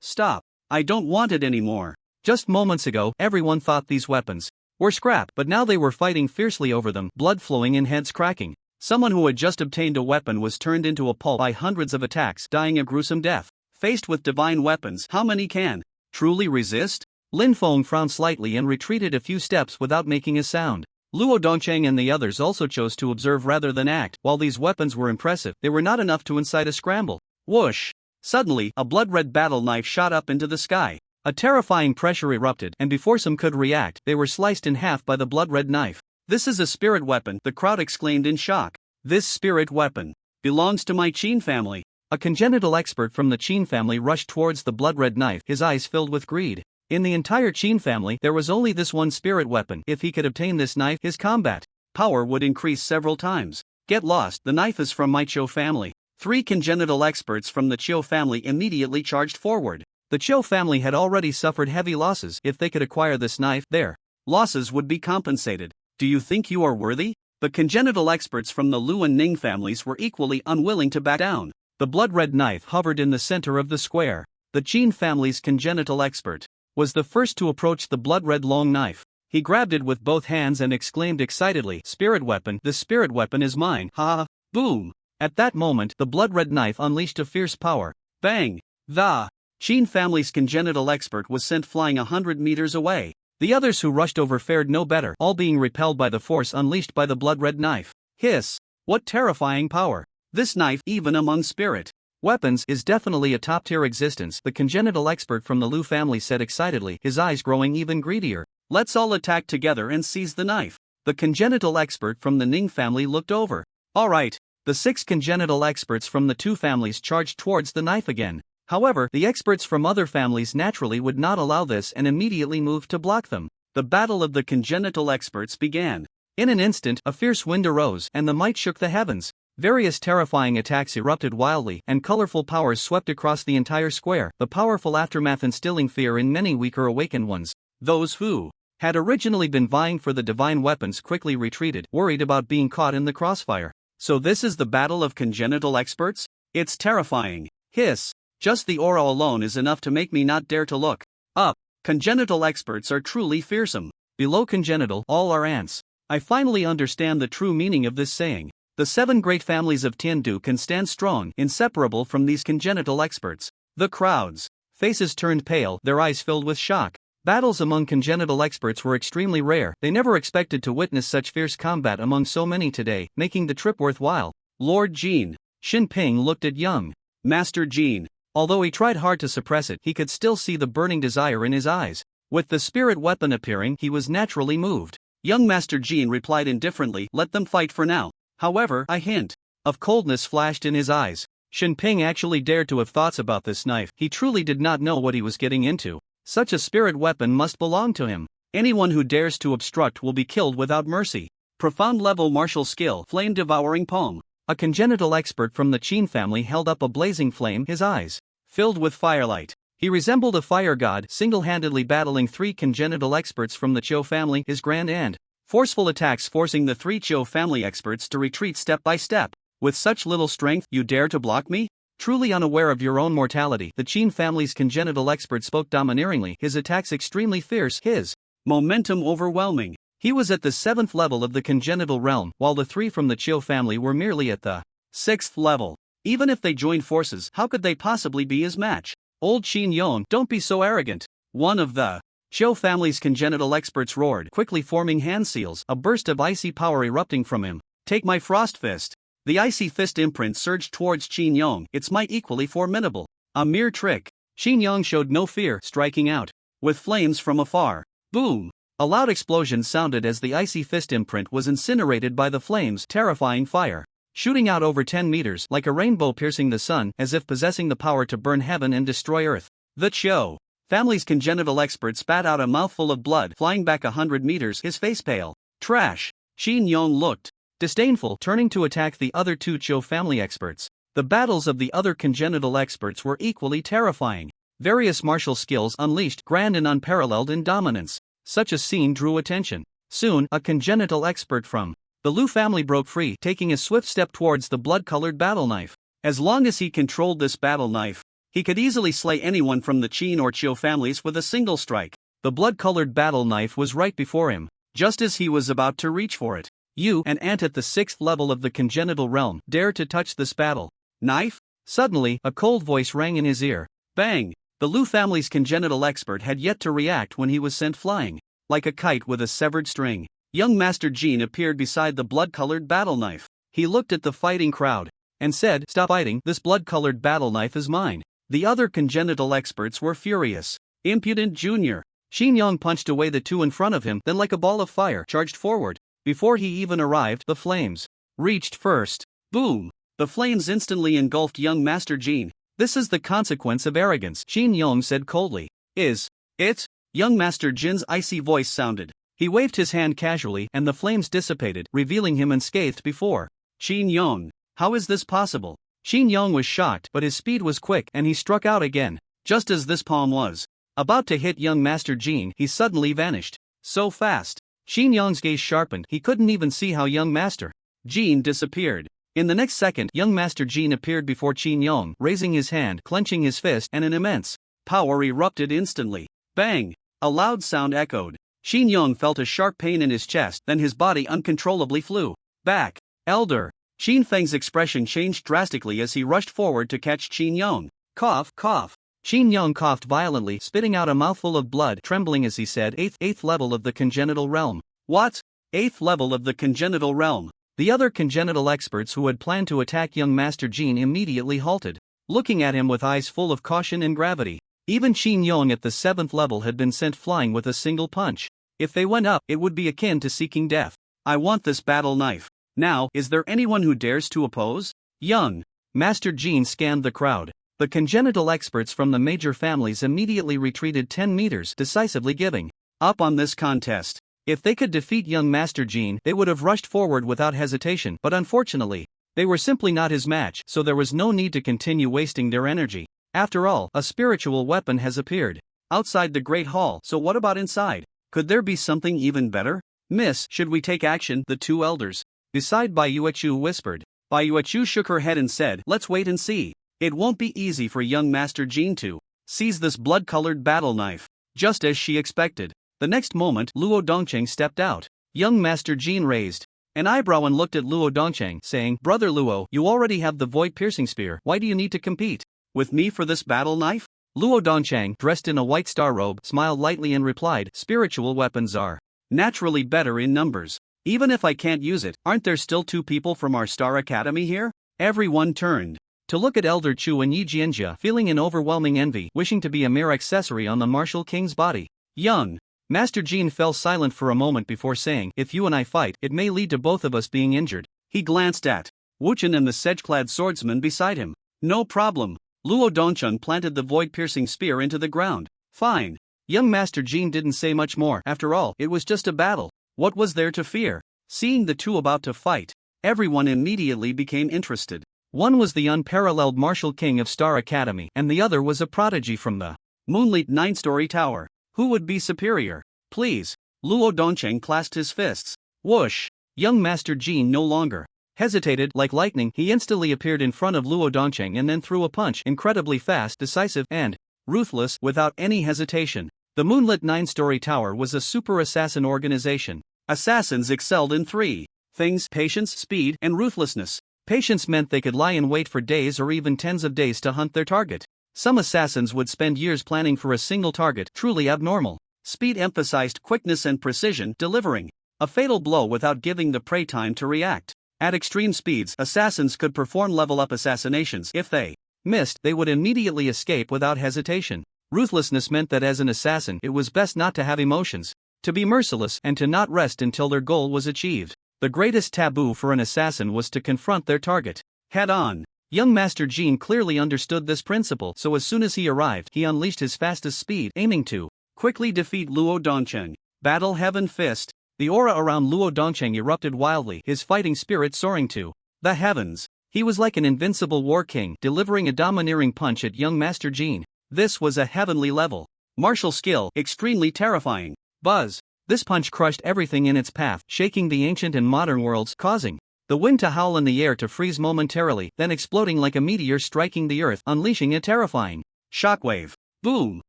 Stop. I don't want it anymore. Just moments ago, everyone thought these weapons were scrap, but now they were fighting fiercely over them, blood flowing and heads cracking. Someone who had just obtained a weapon was turned into a pulp by hundreds of attacks, dying a gruesome death. Faced with divine weapons, how many can truly resist? Lin Feng frowned slightly and retreated a few steps without making a sound. Luo Dongcheng and the others also chose to observe rather than act. While these weapons were impressive, they were not enough to incite a scramble. Whoosh! Suddenly, a blood-red battle knife shot up into the sky. A terrifying pressure erupted, and before some could react, they were sliced in half by the blood-red knife. This is a spirit weapon, the crowd exclaimed in shock. This spirit weapon belongs to my Qin family. A congenital expert from the Qin family rushed towards the blood-red knife, his eyes filled with greed. In the entire Qin family, there was only this one spirit weapon. If he could obtain this knife, his combat power would increase several times. Get lost, the knife is from my Qiu family. 3 congenital experts from the Qiu family immediately charged forward. The Qiu family had already suffered heavy losses. If they could acquire this knife, their losses would be compensated. Do you think you are worthy? The congenital experts from the Lu and Ning families were equally unwilling to back down. The blood-red knife hovered in the center of the square. The Qin family's congenital expert was the first to approach the blood-red long knife. He grabbed it with both hands and exclaimed excitedly, "Spirit weapon, the spirit weapon is mine, ha! Boom!" At that moment, the blood-red knife unleashed a fierce power. Bang! The Qin family's congenital expert was sent flying 100 meters away. The others who rushed over fared no better, all being repelled by the force unleashed by the blood-red knife. Hiss! What terrifying power! This knife, even among spirit weapons, is definitely a top-tier existence, the congenital expert from the Lu family said excitedly, his eyes growing even greedier. Let's all attack together and seize the knife. The congenital expert from the Ning family looked over. Alright. The 6 congenital experts from the 2 families charged towards the knife again. However, the experts from other families naturally would not allow this and immediately moved to block them. The battle of the congenital experts began. In an instant, a fierce wind arose and the might shook the heavens. Various terrifying attacks erupted wildly, and colorful powers swept across the entire square, the powerful aftermath instilling fear in many weaker awakened ones. Those who had originally been vying for the divine weapons quickly retreated, worried about being caught in the crossfire. So this is the battle of congenital experts? It's terrifying. Hiss. Just the aura alone is enough to make me not dare to look up. Congenital experts are truly fearsome. Below congenital, all are ants. I finally understand the true meaning of this saying. The 7 great families of Tindu can stand strong, inseparable from these congenital experts. The crowd's faces turned pale, their eyes filled with shock. Battles among congenital experts were extremely rare. They never expected to witness such fierce combat among so many today, making the trip worthwhile. Lord Jin Xinping looked at young Master Jin. Although he tried hard to suppress it, he could still see the burning desire in his eyes. With the spirit weapon appearing, he was naturally moved. Young Master Jin replied indifferently, "Let them fight for now." However, a hint of coldness flashed in his eyes. Xinping actually dared to have thoughts about this knife. He truly did not know what he was getting into. Such a spirit weapon must belong to him. Anyone who dares to obstruct will be killed without mercy. Profound level martial skill, flame devouring palm. A congenital expert from the Qin family held up a blazing flame, his eyes filled with firelight. He resembled a fire god, single-handedly battling 3 congenital experts from the Zhou family, his grand and forceful attacks forcing the 3 Zhou family experts to retreat step by step. With such little strength, you dare to block me? Truly unaware of your own mortality, the Qin family's congenital expert spoke domineeringly, his attacks extremely fierce, his momentum overwhelming. He was at the 7th level of the congenital realm, while the 3 from the Zhou family were merely at the 6th level. Even if they joined forces, how could they possibly be his match? Old Qin Yong, don't be so arrogant. One of the Zhou family's congenital experts roared, quickly forming hand seals, a burst of icy power erupting from him. Take my frost fist. The icy fist imprint surged towards Qin Yong, its might equally formidable. A mere trick. Qin Yong showed no fear, striking out with flames from afar. Boom! A loud explosion sounded as the icy fist imprint was incinerated by the flames, terrifying fire shooting out over 10 meters like a rainbow piercing the sun, as if possessing the power to burn heaven and destroy earth. The Zhou family's congenital expert spat out a mouthful of blood, flying back 100 meters, his face pale. Trash! Qin Yong looked disdainful, turning to attack the other 2 Zhou family experts. The battles of the other congenital experts were equally terrifying. Various martial skills unleashed, grand and unparalleled in dominance. Such a scene drew attention. Soon, a congenital expert from the Lu family broke free, taking a swift step towards the blood-colored battle knife. As long as he controlled this battle knife, he could easily slay anyone from the Qin or Zhou families with a single strike. The blood-colored battle knife was right before him. Just as he was about to reach for it, you, an ant at the 6th level of the congenital realm, dare to touch this battle knife? Suddenly, a cold voice rang in his ear. Bang! The Lu family's congenital expert had yet to react when he was sent flying. Like a kite with a severed string, young Master Jin appeared beside the blood-colored battle knife. He looked at the fighting crowd and said, "Stop fighting, this blood-colored battle knife is mine." The other congenital experts were furious. Impudent junior. Qin Yong punched away the 2 in front of him, then like a ball of fire, charged forward. Before he even arrived, the flames reached first. Boom! The flames instantly engulfed young Master Jin. This is the consequence of arrogance, Qin Yong said coldly. Is it? Young Master Jin's icy voice sounded. He waved his hand casually and the flames dissipated, revealing him unscathed before. Qin Yong, how is this possible? Qin Yong was shocked, but his speed was quick and he struck out again. Just as this palm was about to hit young Master Jin, he suddenly vanished. So fast. Qin Yong's gaze sharpened. He couldn't even see how young Master Jin disappeared. In the next second, young Master Jin appeared before Qin Yong, raising his hand, clenching his fist, and an immense power erupted instantly. Bang! A loud sound echoed. Qin Yong felt a sharp pain in his chest, then his body uncontrollably flew back. Elder! Qin Feng's expression changed drastically as he rushed forward to catch Qin Yong. Cough, cough. Qin Yong coughed violently, spitting out a mouthful of blood, trembling as he said, Eighth level of the congenital realm. What? 8th level of the congenital realm. The other congenital experts who had planned to attack young Master Jin immediately halted, looking at him with eyes full of caution and gravity. Even Qin Yong at the 7th level had been sent flying with a single punch. If they went up, it would be akin to seeking death. I want this battle knife. Now, is there anyone who dares to oppose? Young Master Jin scanned the crowd. The congenital experts from the major families immediately retreated 10 meters, decisively giving up on this contest. If they could defeat young Master Jin, they would have rushed forward without hesitation, but unfortunately, they were simply not his match, so there was no need to continue wasting their energy. After all, a spiritual weapon has appeared outside the Great Hall, so what about inside? Could there be something even better? Miss, should we take action? The two elders beside Bai Yuechu whispered. Bai Yuechu shook her head and said, let's wait and see. It won't be easy for young Master Jin to seize this blood-colored battle knife. Just as she expected. The next moment, Luo Dongcheng stepped out. Young Master Jin raised an eyebrow and looked at Luo Dongcheng, saying, Brother Luo, you already have the void-piercing spear, why do you need to compete with me for this battle knife? Luo Dongcheng, dressed in a white star robe, smiled lightly and replied, spiritual weapons are naturally better in numbers. Even if I can't use it, aren't there still 2 people from our Star Academy here? Everyone turned to look at Elder Chu and Yi Jianjia, feeling an overwhelming envy, wishing to be a mere accessory on the martial king's body. Young Master Jin fell silent for a moment before saying, if you and I fight, it may lead to both of us being injured. He glanced at Wuchen and the sedge-clad swordsman beside him. No problem. Luo Dongcheng planted the void-piercing spear into the ground. Fine. Young Master Jin didn't say much more. After all, it was just a battle. What was there to fear? Seeing the two about to fight, everyone immediately became interested. One was the unparalleled martial king of Star Academy, and the other was a prodigy from the moonlit 9-story tower. Who would be superior? Please. Luo Dongcheng clasped his fists. Whoosh. Young Master Jin no longer hesitated. Like lightning, he instantly appeared in front of Luo Dongcheng and then threw a punch, incredibly fast, decisive, and ruthless, without any hesitation. The moonlit 9-story tower was a super assassin organization. Assassins excelled in 3 things: patience, speed, and ruthlessness. Patience meant they could lie in wait for days or even tens of days to hunt their target. Some assassins would spend years planning for a single target, truly abnormal. Speed emphasized quickness and precision, delivering a fatal blow without giving the prey time to react. At extreme speeds, assassins could perform level-up assassinations. If they missed, they would immediately escape without hesitation. Ruthlessness meant that as an assassin, it was best not to have emotions, to be merciless, and to not rest until their goal was achieved. The greatest taboo for an assassin was to confront their target head-on. Young Master Jin clearly understood this principle, so as soon as he arrived, he unleashed his fastest speed, aiming to quickly defeat Luo Dongcheng. Battle Heaven Fist. The aura around Luo Dongcheng erupted wildly, his fighting spirit soaring to the heavens. He was like an invincible war king, delivering a domineering punch at young Master Jin. This was a heavenly level martial skill, extremely terrifying. Buzz. This punch crushed everything in its path, shaking the ancient and modern worlds, causing the wind to howl and the air to freeze momentarily, then exploding like a meteor striking the earth, unleashing a terrifying shockwave. Boom!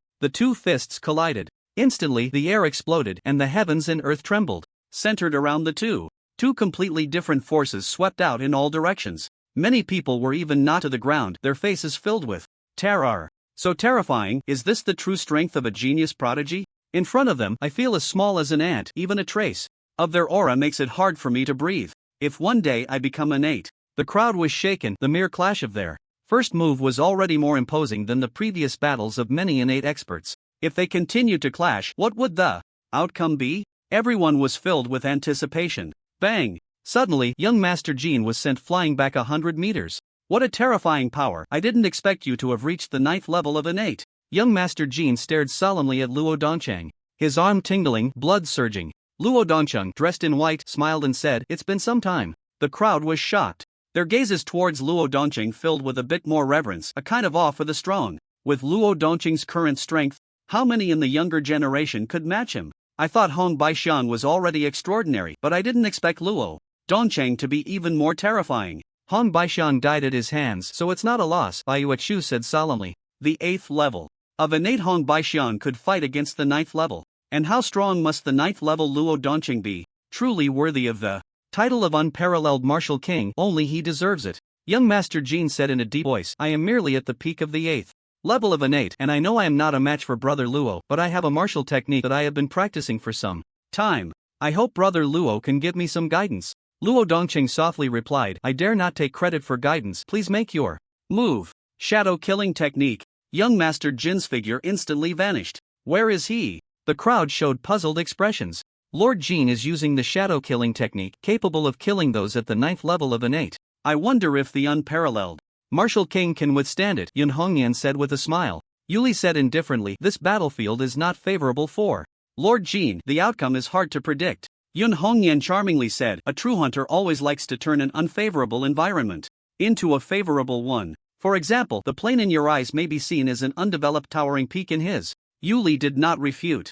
The 2 fists collided. Instantly, the air exploded, and the heavens and earth trembled. Centered around the two completely different forces swept out in all directions. Many people were even knocked to the ground, their faces filled with terror. So terrifying. Is this the true strength of a genius prodigy? In front of them, I feel as small as an ant. Even a trace of their aura makes it hard for me to breathe. If one day I become innate. The crowd was shaken. The mere clash of their first move was already more imposing than the previous battles of many innate experts. If they continued to clash, what would the outcome be? Everyone was filled with anticipation. Bang! Suddenly, young Master Jin was sent flying back 100 meters. What a terrifying power. I didn't expect you to have reached the 9th level of innate. Young Master Jin stared solemnly at Luo Dongcheng, his arm tingling, blood surging. Luo Dongcheng, dressed in white, smiled and said, it's been some time. The crowd was shocked. Their gazes towards Luo Dongcheng filled with a bit more reverence, a kind of awe for the strong. With Luo Dongcheng's current strength, how many in the younger generation could match him? I thought Hong Baishan was already extraordinary, but I didn't expect Luo Dongcheng to be even more terrifying. Hong Baishan died at his hands, so it's not a loss, Baiyu said solemnly. The 8th level of innate Hong Baishan could fight against the 9th level. And how strong must the 9th level Luo Dongcheng be? Truly worthy of the title of unparalleled martial king, only he deserves it. Young Master Jean said in a deep voice, I am merely at the peak of the 8th level of innate, and I know I am not a match for Brother Luo, but I have a martial technique that I have been practicing for some time. I hope Brother Luo can give me some guidance. Luo Dongcheng softly replied, I dare not take credit for guidance, please make your move. Shadow killing technique. Young Master Jin's figure instantly vanished. Where is he? The crowd showed puzzled expressions. Lord Jean is using the shadow killing technique, capable of killing those at the 9th level of innate. I wonder if the unparalleled martial king can withstand it, Yun Hongyan said with a smile. Yuli said indifferently, this battlefield is not favorable for Lord Jean. The outcome is hard to predict. Yun Hongyan charmingly said, a true hunter always likes to turn an unfavorable environment into a favorable one. For example, the plane in your eyes may be seen as an undeveloped towering peak in his. Yuli did not refute.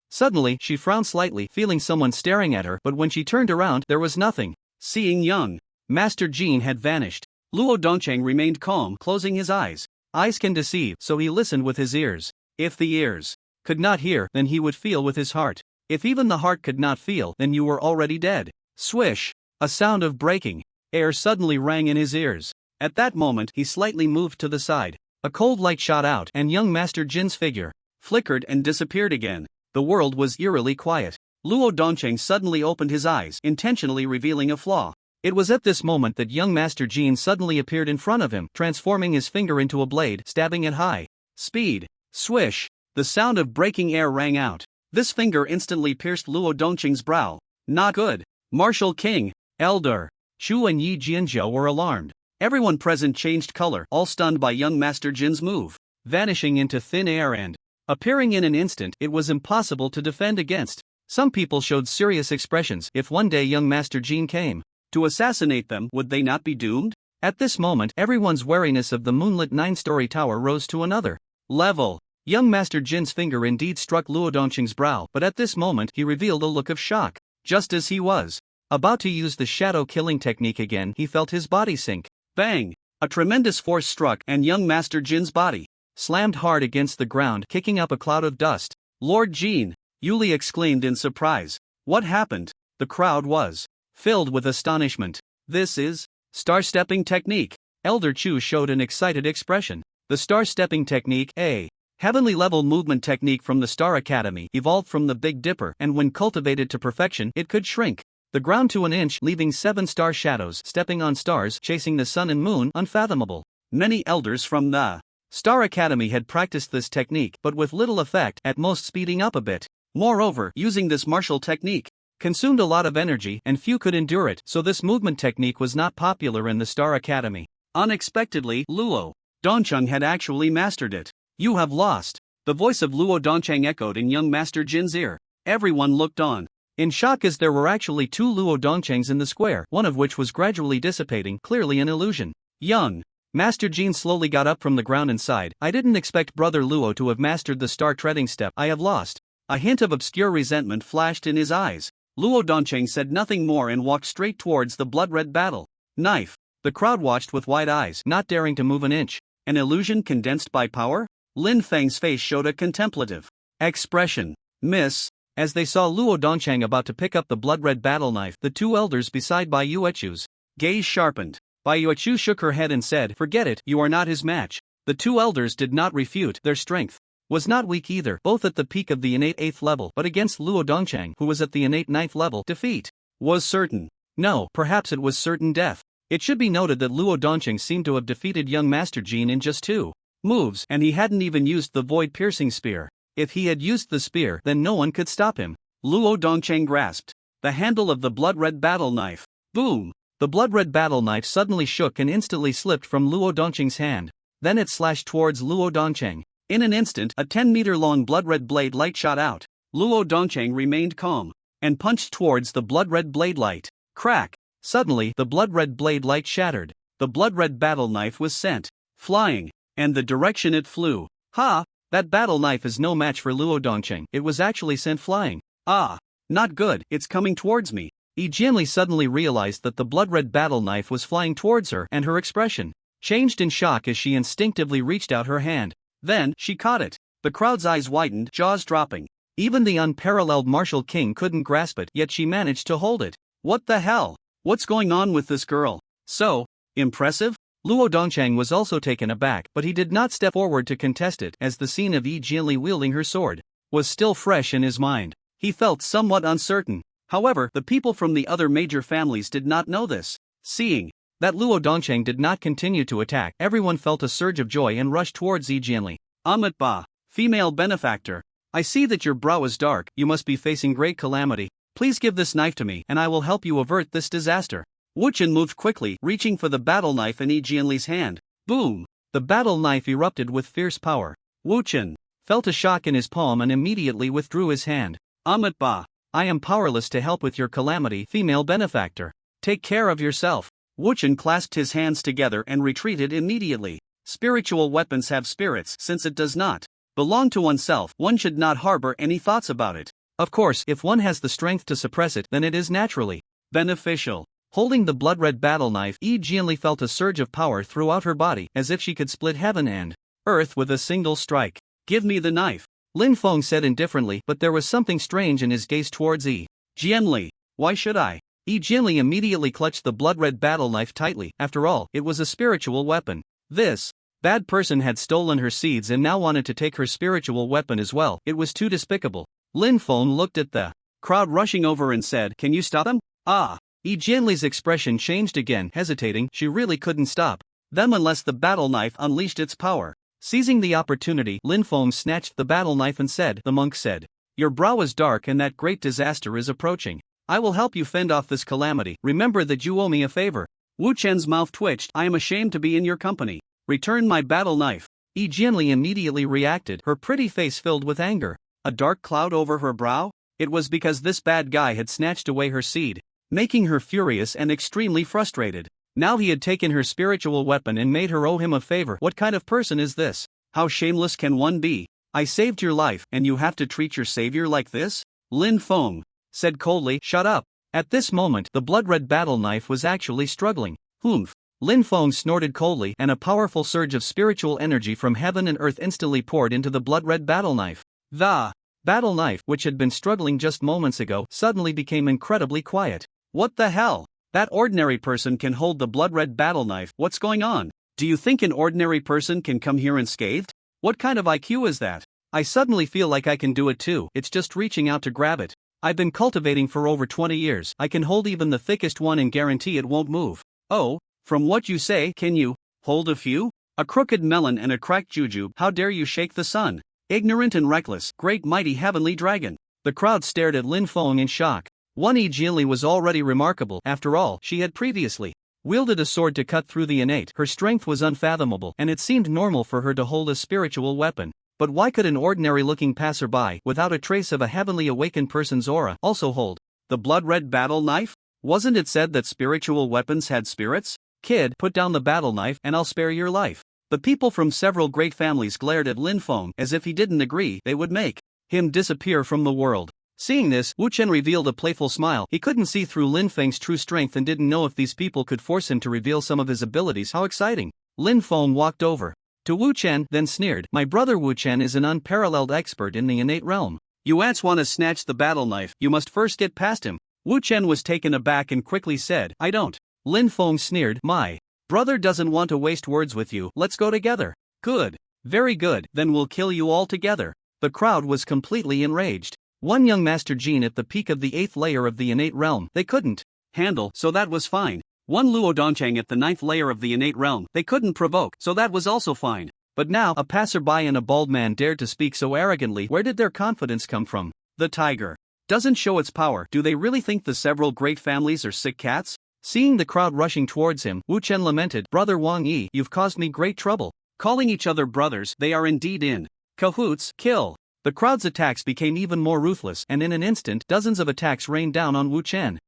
Suddenly, she frowned slightly, feeling someone staring at her, but when she turned around, there was nothing. Seeing young Master Jean had vanished, Luo Dongcheng remained calm, closing his eyes. Eyes can deceive, so he listened with his ears. If the ears could not hear, then he would feel with his heart. If even the heart could not feel, then you were already dead. Swish! A sound of breaking air suddenly rang in his ears. At that moment, he slightly moved to the side. A cold light shot out, and young Master Jin's figure flickered and disappeared again. The world was eerily quiet. Luo Dongcheng suddenly opened his eyes, intentionally revealing a flaw. It was at this moment that young Master Jean suddenly appeared in front of him, transforming his finger into a blade, stabbing at high speed. Swish! The sound of breaking air rang out. This finger instantly pierced Luo Dongcheng's brow. Not good. Martial King, Elder Shu and Yi Jianzhou were alarmed. Everyone present changed color, all stunned by young Master Jin's move. Vanishing into thin air and appearing in an instant, it was impossible to defend against. Some people showed serious expressions. If one day young Master Jean came to assassinate them, would they not be doomed? At this moment, everyone's wariness of the moonlit 9-story tower rose to another level. Young Master Jin's finger indeed struck Luo Dongcheng's brow, but at this moment he revealed a look of shock. Just as he was about to use the shadow killing technique again, he felt his body sink. Bang! A tremendous force struck, and young Master Jin's body slammed hard against the ground, kicking up a cloud of dust. Lord Jean! Yuli exclaimed in surprise. What happened? The crowd was filled with astonishment. This is star-stepping technique. Elder Chu showed an excited expression. The star-stepping technique, a heavenly level movement technique from the Star Academy, evolved from the Big Dipper, and when cultivated to perfection, it could shrink the ground to an inch, leaving 7 star shadows stepping on stars, chasing the sun and moon, unfathomable. Many elders from the Star Academy had practiced this technique, but with little effect, at most speeding up a bit. Moreover, using this martial technique consumed a lot of energy, and few could endure it, so this movement technique was not popular in the Star Academy. Unexpectedly, Luo Dongcheng had actually mastered it. You have lost. The voice of Luo Dongcheng echoed in young Master Jin's ear. Everyone looked on in shock, as there were actually 2 Luo Dongchengs in the square, one of which was gradually dissipating, clearly an illusion. Young Master Jean slowly got up from the ground and sighed. I didn't expect Brother Luo to have mastered the star treading step. I have lost. A hint of obscure resentment flashed in his eyes. Luo Dongcheng said nothing more and walked straight towards the blood-red battle knife. The crowd watched with wide eyes, not daring to move an inch. An illusion condensed by power? Lin Feng's face showed a contemplative expression. Miss. As they saw Luo Dongcheng about to pick up the blood-red battle knife, the 2 elders beside Bai Yuechu's gaze sharpened. Bai Yuechu shook her head and said, forget it, you are not his match. The 2 elders did not refute. Their strength was not weak either, both at the peak of the innate 8th level, but against Luo Dongcheng, who was at the innate 9th level, defeat was certain. No, perhaps it was certain death. It should be noted that Luo Dongcheng seemed to have defeated young Master Jean in just 2 moves, and he hadn't even used the void-piercing spear. If he had used the spear, then no one could stop him. Luo Dongcheng grasped the handle of the blood-red battle knife. Boom! The blood-red battle knife suddenly shook and instantly slipped from Luo Dongcheng's hand. Then it slashed towards Luo Dongcheng. In an instant, a 10-meter-long blood-red blade light shot out. Luo Dongcheng remained calm and punched towards the blood-red blade light. Crack! Suddenly, the blood-red blade light shattered. The blood-red battle knife was sent flying, and the direction it flew. Ha! That battle knife is no match for Luo Dongcheng. It was actually sent flying. Ah, not good, it's coming towards me. Yi Jianli suddenly realized that the blood-red battle knife was flying towards her, and her expression changed in shock as she instinctively reached out her hand. Then, she caught it. The crowd's eyes widened, jaws dropping. Even the unparalleled martial king couldn't grasp it, yet she managed to hold it. What the hell? What's going on with this girl? So impressive? Luo Dongcheng was also taken aback, but he did not step forward to contest it, as the scene of Yi Jianli wielding her sword was still fresh in his mind. He felt somewhat uncertain. However, the people from the other major families did not know this. Seeing that Luo Dongcheng did not continue to attack, everyone felt a surge of joy and rushed towards Yi Jianli. Amit Ba, female benefactor. I see that your brow is dark, you must be facing great calamity. Please give this knife to me, and I will help you avert this disaster. Wu Chen moved quickly, reaching for the battle knife in Yi Jianli's hand. Boom! The battle knife erupted with fierce power. Wu Chen felt a shock in his palm and immediately withdrew his hand. Amit Ba, I am powerless to help with your calamity, female benefactor. Take care of yourself. Wu Chen clasped his hands together and retreated immediately. Spiritual weapons have spirits. Since it does not belong to oneself, one should not harbor any thoughts about it. Of course, if one has the strength to suppress it, then it is naturally beneficial. Holding the blood-red battle knife, Yi Jianli felt a surge of power throughout her body, as if she could split heaven and earth with a single strike. Give me the knife, Lin Feng said indifferently, but there was something strange in his gaze towards Yi Jianli. Why should I? Yi Jianli immediately clutched the blood-red battle knife tightly. After all, it was a spiritual weapon. This bad person had stolen her seeds and now wanted to take her spiritual weapon as well. It was too despicable. Lin Feng looked at the crowd rushing over and said, Can you stop them? Ah! Yi Jianli's expression changed again, hesitating. She really couldn't stop them unless the battle knife unleashed its power. Seizing the opportunity, Lin Feng snatched the battle knife and said, The monk said, Your brow is dark and that great disaster is approaching. I will help you fend off this calamity. Remember that you owe me a favor. Wu Chen's mouth twitched. I am ashamed to be in your company. Return my battle knife. Yi Jianli immediately reacted, her pretty face filled with anger. A dark cloud over her brow? It was because this bad guy had snatched away her seed, making her furious and extremely frustrated. Now he had taken her spiritual weapon and made her owe him a favor. What kind of person is this? How shameless can one be? I saved your life, and you have to treat your savior like this? Lin Feng said coldly, Shut up. At this moment, the blood-red battle knife was actually struggling. Humph. Lin Feng snorted coldly, and a powerful surge of spiritual energy from heaven and earth instantly poured into the blood-red battle knife. The battle knife, which had been struggling just moments ago, suddenly became incredibly quiet. What the hell? That ordinary person can hold the blood-red battle knife. What's going on? Do you think an ordinary person can come here unscathed? What kind of IQ is that? I suddenly feel like I can do it too. It's just reaching out to grab it. I've been cultivating for over 20 years. I can hold even the thickest one and guarantee it won't move. Oh, from what you say, can you hold a few? A crooked melon and a cracked juju. How dare you shake the sun? Ignorant and reckless, great mighty heavenly dragon. The crowd stared at Lin Feng in shock. One Yi Jianli was already remarkable. After all, she had previously wielded a sword to cut through the innate. Her strength was unfathomable, and it seemed normal for her to hold a spiritual weapon. But why could an ordinary-looking passerby, without a trace of a heavenly awakened person's aura, also hold the blood-red battle knife? Wasn't it said that spiritual weapons had spirits? Kid, put down the battle knife, and I'll spare your life. The people from several great families glared at Lin Feng as if he didn't agree they would make him disappear from the world. Seeing this, Wu Chen revealed a playful smile. He couldn't see through Lin Feng's true strength and didn't know if these people could force him to reveal some of his abilities. How exciting! Lin Feng walked over to Wu Chen, then sneered, My brother Wu Chen is an unparalleled expert in the innate realm. You ants want to snatch the battle knife, you must first get past him. Wu Chen was taken aback and quickly said, I don't. Lin Feng sneered, My brother doesn't want to waste words with you, let's go together. Good. Very good, then we'll kill you all together. The crowd was completely enraged. One young Master Gene at the peak of the 8th layer of the innate realm, they couldn't handle, so that was fine. One Luo Dongcheng at the 9th layer of the innate realm, they couldn't provoke, so that was also fine. But now, a passerby and a bald man dared to speak so arrogantly. Where did their confidence come from? The tiger doesn't show its power. Do they really think the several great families are sick cats? Seeing the crowd rushing towards him, Wu Chen lamented, Brother Wang Yi, you've caused me great trouble. Calling each other brothers, they are indeed in cahoots. Kill. The crowd's attacks became even more ruthless, and in an instant, dozens of attacks rained down on Wu Chen.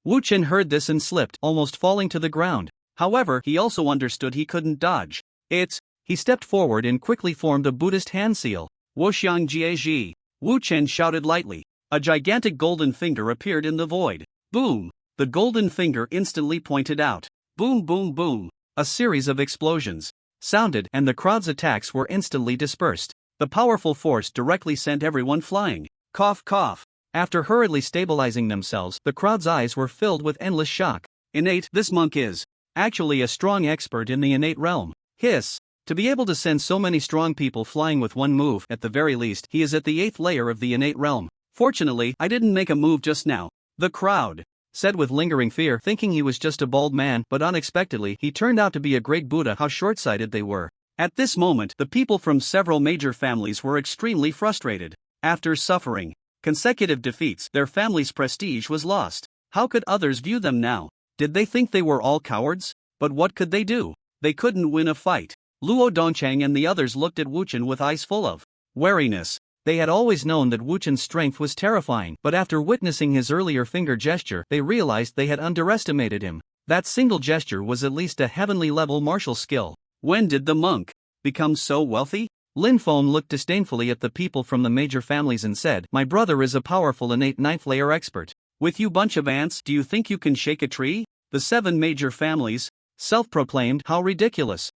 Wu Chen heard this and slipped, almost falling to the ground. However, he also understood he couldn't dodge it. He stepped forward and quickly formed a Buddhist hand seal. Woxiang Jie. Wu Chen shouted lightly. A gigantic golden finger appeared in the void. Boom! The golden finger instantly pointed out. Boom boom boom! A series of explosions sounded and the crowd's attacks were instantly dispersed. The powerful force directly sent everyone flying. Cough cough. After hurriedly stabilizing themselves, the crowd's eyes were filled with endless shock. Innate, this monk is actually a strong expert in the innate realm. Hiss. To be able to send so many strong people flying with one move, at the very least, he is at the 8th layer of the innate realm. Fortunately, I didn't make a move just now. The crowd said with lingering fear, thinking he was just a bald man, but unexpectedly, he turned out to be a great Buddha. How short-sighted they were. At this moment, the people from several major families were extremely frustrated. After suffering consecutive defeats, their family's prestige was lost. How could others view them now? Did they think they were all cowards? But what could they do? They couldn't win a fight. Luo Dongchang and the others looked at Wu Chen with eyes full of wariness. They had always known that Wu Chen's strength was terrifying, but after witnessing his earlier finger gesture, they realized they had underestimated him. That single gesture was at least a heavenly-level martial skill. When did the monk become so wealthy? Lin Feng looked disdainfully at the people from the major families and said, "My brother is a powerful innate 9th layer expert. With you bunch of ants, do you think you can shake a tree?" The 7 major families self-proclaimed, "How ridiculous."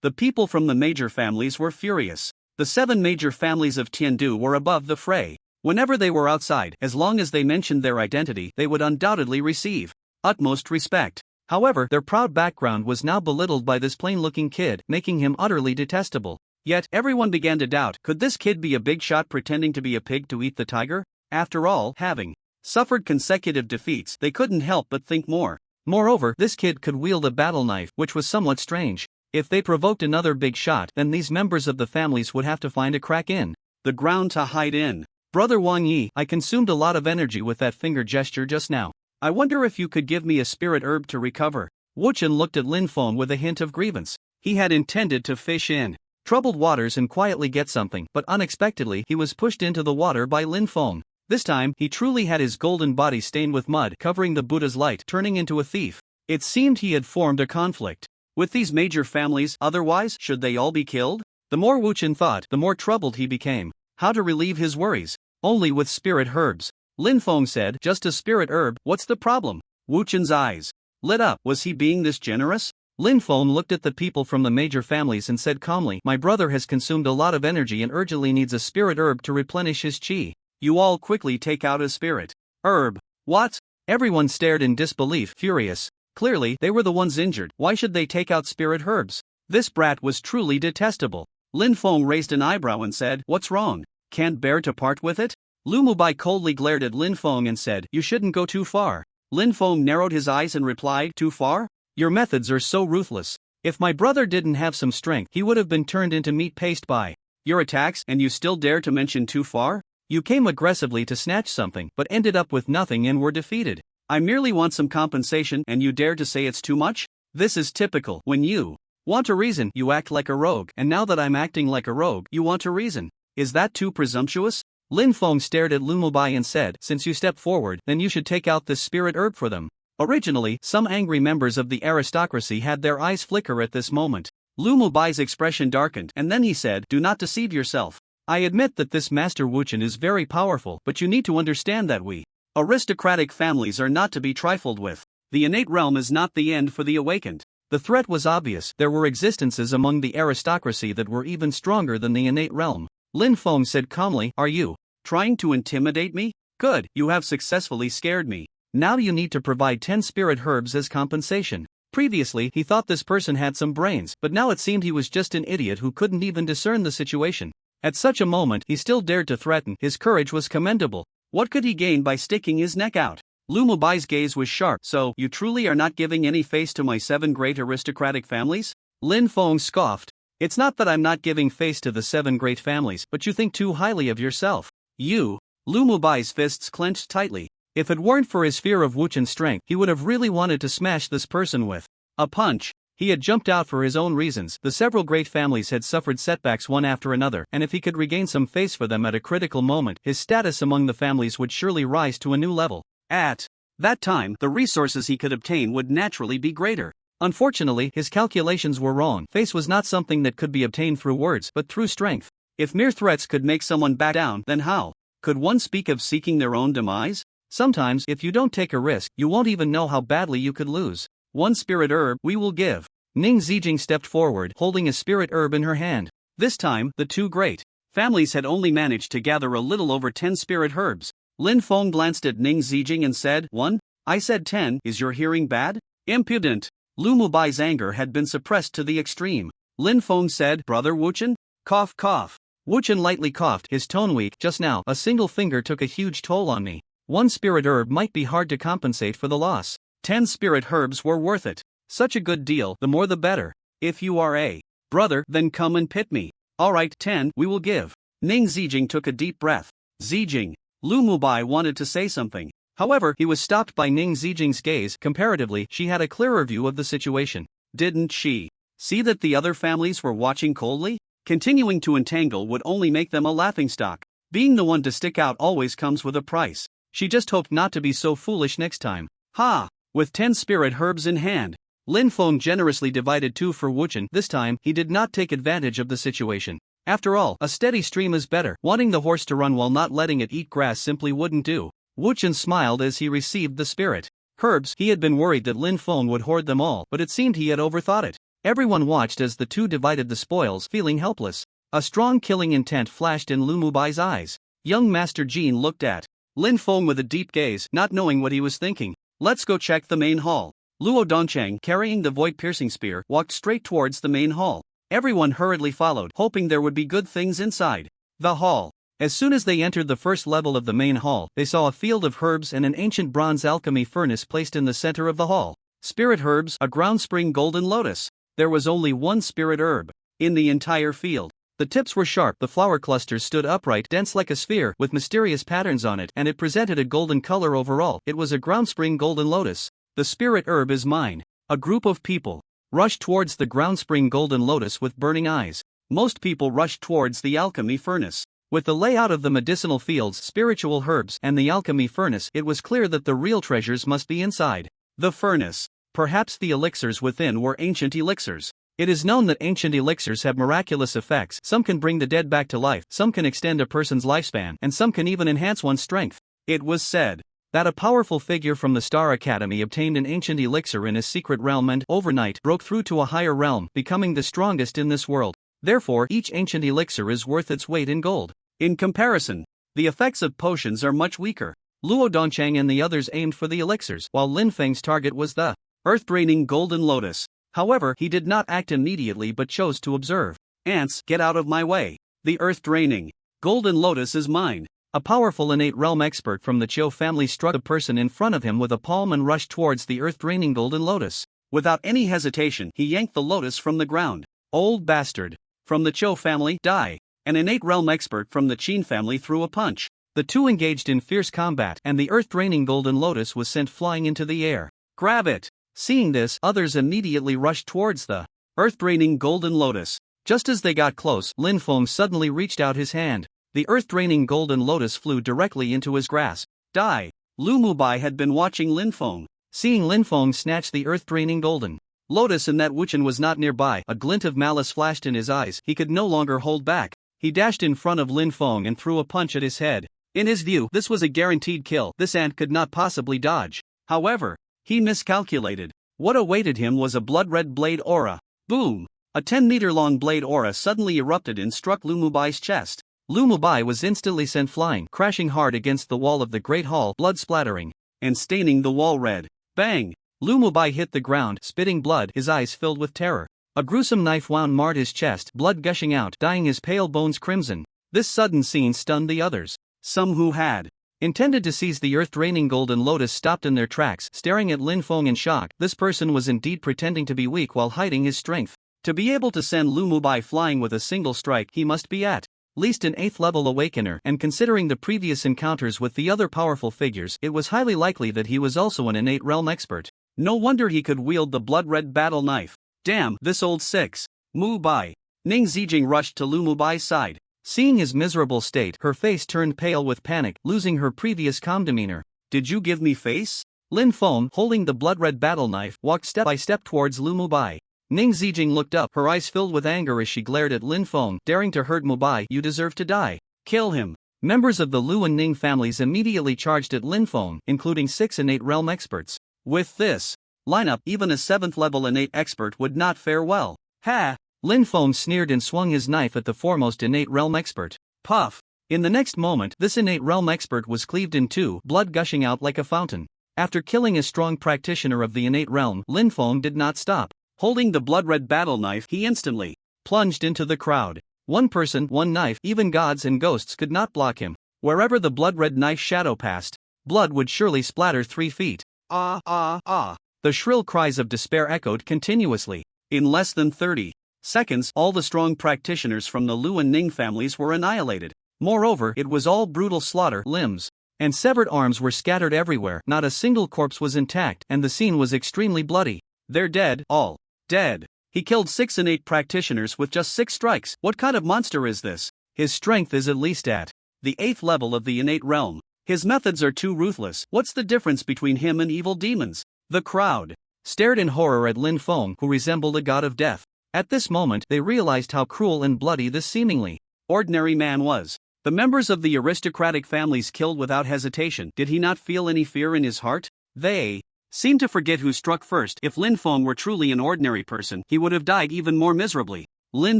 The people from the major families were furious. The 7 major families of Tindu were above the fray. Whenever they were outside, as long as they mentioned their identity, they would undoubtedly receive utmost respect. However, their proud background was now belittled by this plain-looking kid, making him utterly detestable. Yet, everyone began to doubt, could this kid be a big shot pretending to be a pig to eat the tiger? After all, having suffered consecutive defeats, they couldn't help but think more. Moreover, this kid could wield a battle knife, which was somewhat strange. If they provoked another big shot, then these members of the families would have to find a crack in the ground to hide in. Brother Wang Yi, I consumed a lot of energy with that finger gesture just now. I wonder if you could give me a spirit herb to recover. Wu Chen looked at Lin Feng with a hint of grievance. He had intended to fish in troubled waters and quietly get something, but unexpectedly he was pushed into the water by Lin Feng. This time, he truly had his golden body stained with mud, covering the Buddha's light, turning into a thief. It seemed he had formed a conflict with these major families. Otherwise, should they all be killed? The more Wu Chen thought, the more troubled he became. How to relieve his worries? Only with spirit herbs. Lin Feng said, "Just a spirit herb, what's the problem?" Wu Chen's eyes lit up. Was he being this generous? Lin Feng looked at the people from the major families and said calmly, "My brother has consumed a lot of energy and urgently needs a spirit herb to replenish his qi." You all quickly take out a spirit herb. What? Everyone stared in disbelief, furious. Clearly, they were the ones injured. Why should they take out spirit herbs? This brat was truly detestable. Lin Feng raised an eyebrow and said, "What's wrong? Can't bear to part with it?" Lu Mubai coldly glared at Lin Feng and said, "You shouldn't go too far." Lin Feng narrowed his eyes and replied, "Too far? Your methods are so ruthless. If my brother didn't have some strength, he would have been turned into meat paste by your attacks, and you still dare to mention too far? You came aggressively to snatch something, but ended up with nothing and were defeated. I merely want some compensation, and you dare to say it's too much? This is typical. When you want to reason, you act like a rogue, and now that I'm acting like a rogue, you want to reason. Is that too presumptuous?" Lin Feng stared at Lu Mubai and said, "Since you stepped forward, then you should take out this spirit herb for them." Originally, some angry members of the aristocracy had their eyes flicker at this moment. Lu Mubai's expression darkened, and then he said, "Do not deceive yourself. I admit that this Master Wu Chen is very powerful, but you need to understand that we aristocratic families are not to be trifled with. The innate realm is not the end for the awakened." The threat was obvious. There were existences among the aristocracy that were even stronger than the innate realm. Lin Feng said calmly, "Are you trying to intimidate me? Good, you have successfully scared me. Now you need to provide 10 spirit herbs as compensation." Previously, he thought this person had some brains, but now it seemed he was just an idiot who couldn't even discern the situation. At such a moment, he still dared to threaten. His courage was commendable. What could he gain by sticking his neck out? Lu Mubai's gaze was sharp. "So, you truly are not giving any face to my 7 great aristocratic families?" Lin Feng scoffed. "It's not that I'm not giving face to the 7 great families, but you think too highly of yourself." Lu Mubai's fists clenched tightly. If it weren't for his fear of Wu Chen's strength, he would have really wanted to smash this person with a punch. He had jumped out for his own reasons. The several great families had suffered setbacks one after another, and if he could regain some face for them at a critical moment, his status among the families would surely rise to a new level. At that time, the resources he could obtain would naturally be greater. Unfortunately, his calculations were wrong. Face was not something that could be obtained through words but through strength. If mere threats could make someone back down, then how could one speak of seeking their own demise? Sometimes, if you don't take a risk, you won't even know how badly you could lose. One spirit herb we will give. Ning Zijing stepped forward, holding a spirit herb in her hand. This time, the two great families had only managed to gather a little over 10 spirit herbs. Lin Feng glanced at Ning Zijing and said, 1? I said 10, is your hearing bad? Impudent. Lu Mubai's anger had been suppressed to the extreme. Lin Feng said, Brother Wuchen? Cough cough. Wuchen lightly coughed, his tone weak. Just now, a single finger took a huge toll on me. 1 spirit herb might be hard to compensate for the loss. 10 spirit herbs were worth it. Such a good deal, the more the better. If you are a brother, then come and pit me. Alright, 10, we will give. Ning Zijing took a deep breath. Zijing. Lu Mubai wanted to say something. However, he was stopped by Ning Zijing's gaze. Comparatively, she had a clearer view of the situation. Didn't she see that the other families were watching coldly? Continuing to entangle would only make them a laughingstock. Being the one to stick out always comes with a price. She just hoped not to be so foolish next time. Ha! With 10 spirit herbs in hand, Lin Feng generously divided 2 for Wuchen. This time, he did not take advantage of the situation. After all, a steady stream is better. Wanting the horse to run while not letting it eat grass simply wouldn't do. Wuchen smiled as he received the spirit herbs. He had been worried that Lin Feng would hoard them all, but it seemed he had overthought it. Everyone watched as the two divided the spoils, feeling helpless. A strong killing intent flashed in Lu Mubai's eyes. Young Master Jean looked at Lin Feng with a deep gaze, not knowing what he was thinking. Let's go check the main hall. Luo Dongchang, carrying the void-piercing spear, walked straight towards the main hall. Everyone hurriedly followed, hoping there would be good things inside the hall. As soon as they entered the first level of the main hall, they saw a field of herbs and an ancient bronze alchemy furnace placed in the center of the hall. Spirit herbs, a ground spring golden lotus. There was only 1 spirit herb in the entire field. The tips were sharp, the flower clusters stood upright, dense like a sphere, with mysterious patterns on it, and it presented a golden color overall. It was a ground spring golden lotus. The spirit herb is mine. A group of people rushed towards the ground spring golden lotus with burning eyes. Most people rushed towards the alchemy furnace. With the layout of the medicinal fields, spiritual herbs, and the alchemy furnace, it was clear that the real treasures must be inside the furnace. Perhaps the elixirs within were ancient elixirs. It is known that ancient elixirs have miraculous effects. Some can bring the dead back to life, some can extend a person's lifespan, and some can even enhance one's strength. It was said that a powerful figure from the Star Academy obtained an ancient elixir in his secret realm and, overnight, broke through to a higher realm, becoming the strongest in this world. Therefore, each ancient elixir is worth its weight in gold. In comparison, the effects of potions are much weaker. Luo Dongchang and the others aimed for the elixirs, while Lin Feng's target was the earth-draining golden lotus. However, he did not act immediately but chose to observe. Ants, get out of my way. The earth-draining golden lotus is mine. A powerful innate realm expert from the Chiu family struck the person in front of him with a palm and rushed towards the earth-draining golden lotus. Without any hesitation, he yanked the lotus from the ground. Old bastard. From the Chiu family, die. An innate realm expert from the Qin family threw a punch. The two engaged in fierce combat, and the earth-draining golden lotus was sent flying into the air. Grab it! Seeing this, others immediately rushed towards the earth-draining golden lotus. Just as they got close, Lin Feng suddenly reached out his hand. The earth-draining golden lotus flew directly into his grasp. Die! Lu Mubai had been watching Lin Feng. Seeing Lin Feng snatch the earth-draining golden lotus and that Wuchen was not nearby, a glint of malice flashed in his eyes. He could no longer hold back. He dashed in front of Lin Feng and threw a punch at his head. In his view, this was a guaranteed kill. This ant could not possibly dodge. However, he miscalculated. What awaited him was a blood-red blade aura. Boom! A 10-meter-long blade aura suddenly erupted and struck Lu Mubai's chest. Lu Mubai was instantly sent flying, crashing hard against the wall of the great hall, blood splattering and staining the wall red. Bang! Lu Mubai hit the ground, spitting blood, his eyes filled with terror. A gruesome knife wound marred his chest, blood gushing out, dyeing his pale bones crimson. This sudden scene stunned the others. Some who had intended to seize the earth-draining golden lotus stopped in their tracks, staring at Lin Feng in shock. This person was indeed pretending to be weak while hiding his strength. To be able to send Lu Mubai flying with a single strike, he must be at least an 8th level awakener, and considering the previous encounters with the other powerful figures, it was highly likely that he was also an innate realm expert. No wonder he could wield the blood-red battle knife. Damn, this old six. Mubai. Ning Zijing rushed to Lu Mubai's side. Seeing his miserable state, her face turned pale with panic, losing her previous calm demeanor. Did you give me face? Lin Feng, holding the blood-red battle knife, walked step by step towards Lu Mubai. Ning Zijing looked up, her eyes filled with anger as she glared at Lin Feng, daring to hurt Mubai. You deserve to die. Kill him. Members of the Lu and Ning families immediately charged at Lin Feng, including 6 innate realm experts. With this lineup, even a 7th level innate expert would not fare well. Ha! Lin Feng sneered and swung his knife at the foremost innate realm expert. Puff! In the next moment, this innate realm expert was cleaved in two, blood gushing out like a fountain. After killing a strong practitioner of the innate realm, Lin Feng did not stop. Holding the blood-red battle knife, he instantly plunged into the crowd. One person, one knife, even gods and ghosts could not block him. Wherever the blood-red knife shadow passed, blood would surely splatter 3 feet. Ah ah ah! The shrill cries of despair echoed continuously. In less than 30 seconds, all the strong practitioners from the Lu and Ning families were annihilated. Moreover, it was all brutal slaughter. Limbs and severed arms were scattered everywhere. Not a single corpse was intact, and the scene was extremely bloody. They're dead, all dead. He killed 6 innate practitioners with just 6 strikes. What kind of monster is this? His strength is at least at the 8th level of the innate realm. His methods are too ruthless. What's the difference between him and evil demons? The crowd stared in horror at Lin Feng, who resembled a god of death. At this moment, they realized how cruel and bloody this seemingly ordinary man was. The members of the aristocratic families killed without hesitation. Did he not feel any fear in his heart? They seemed to forget who struck first. If Lin Feng were truly an ordinary person, he would have died even more miserably. Lin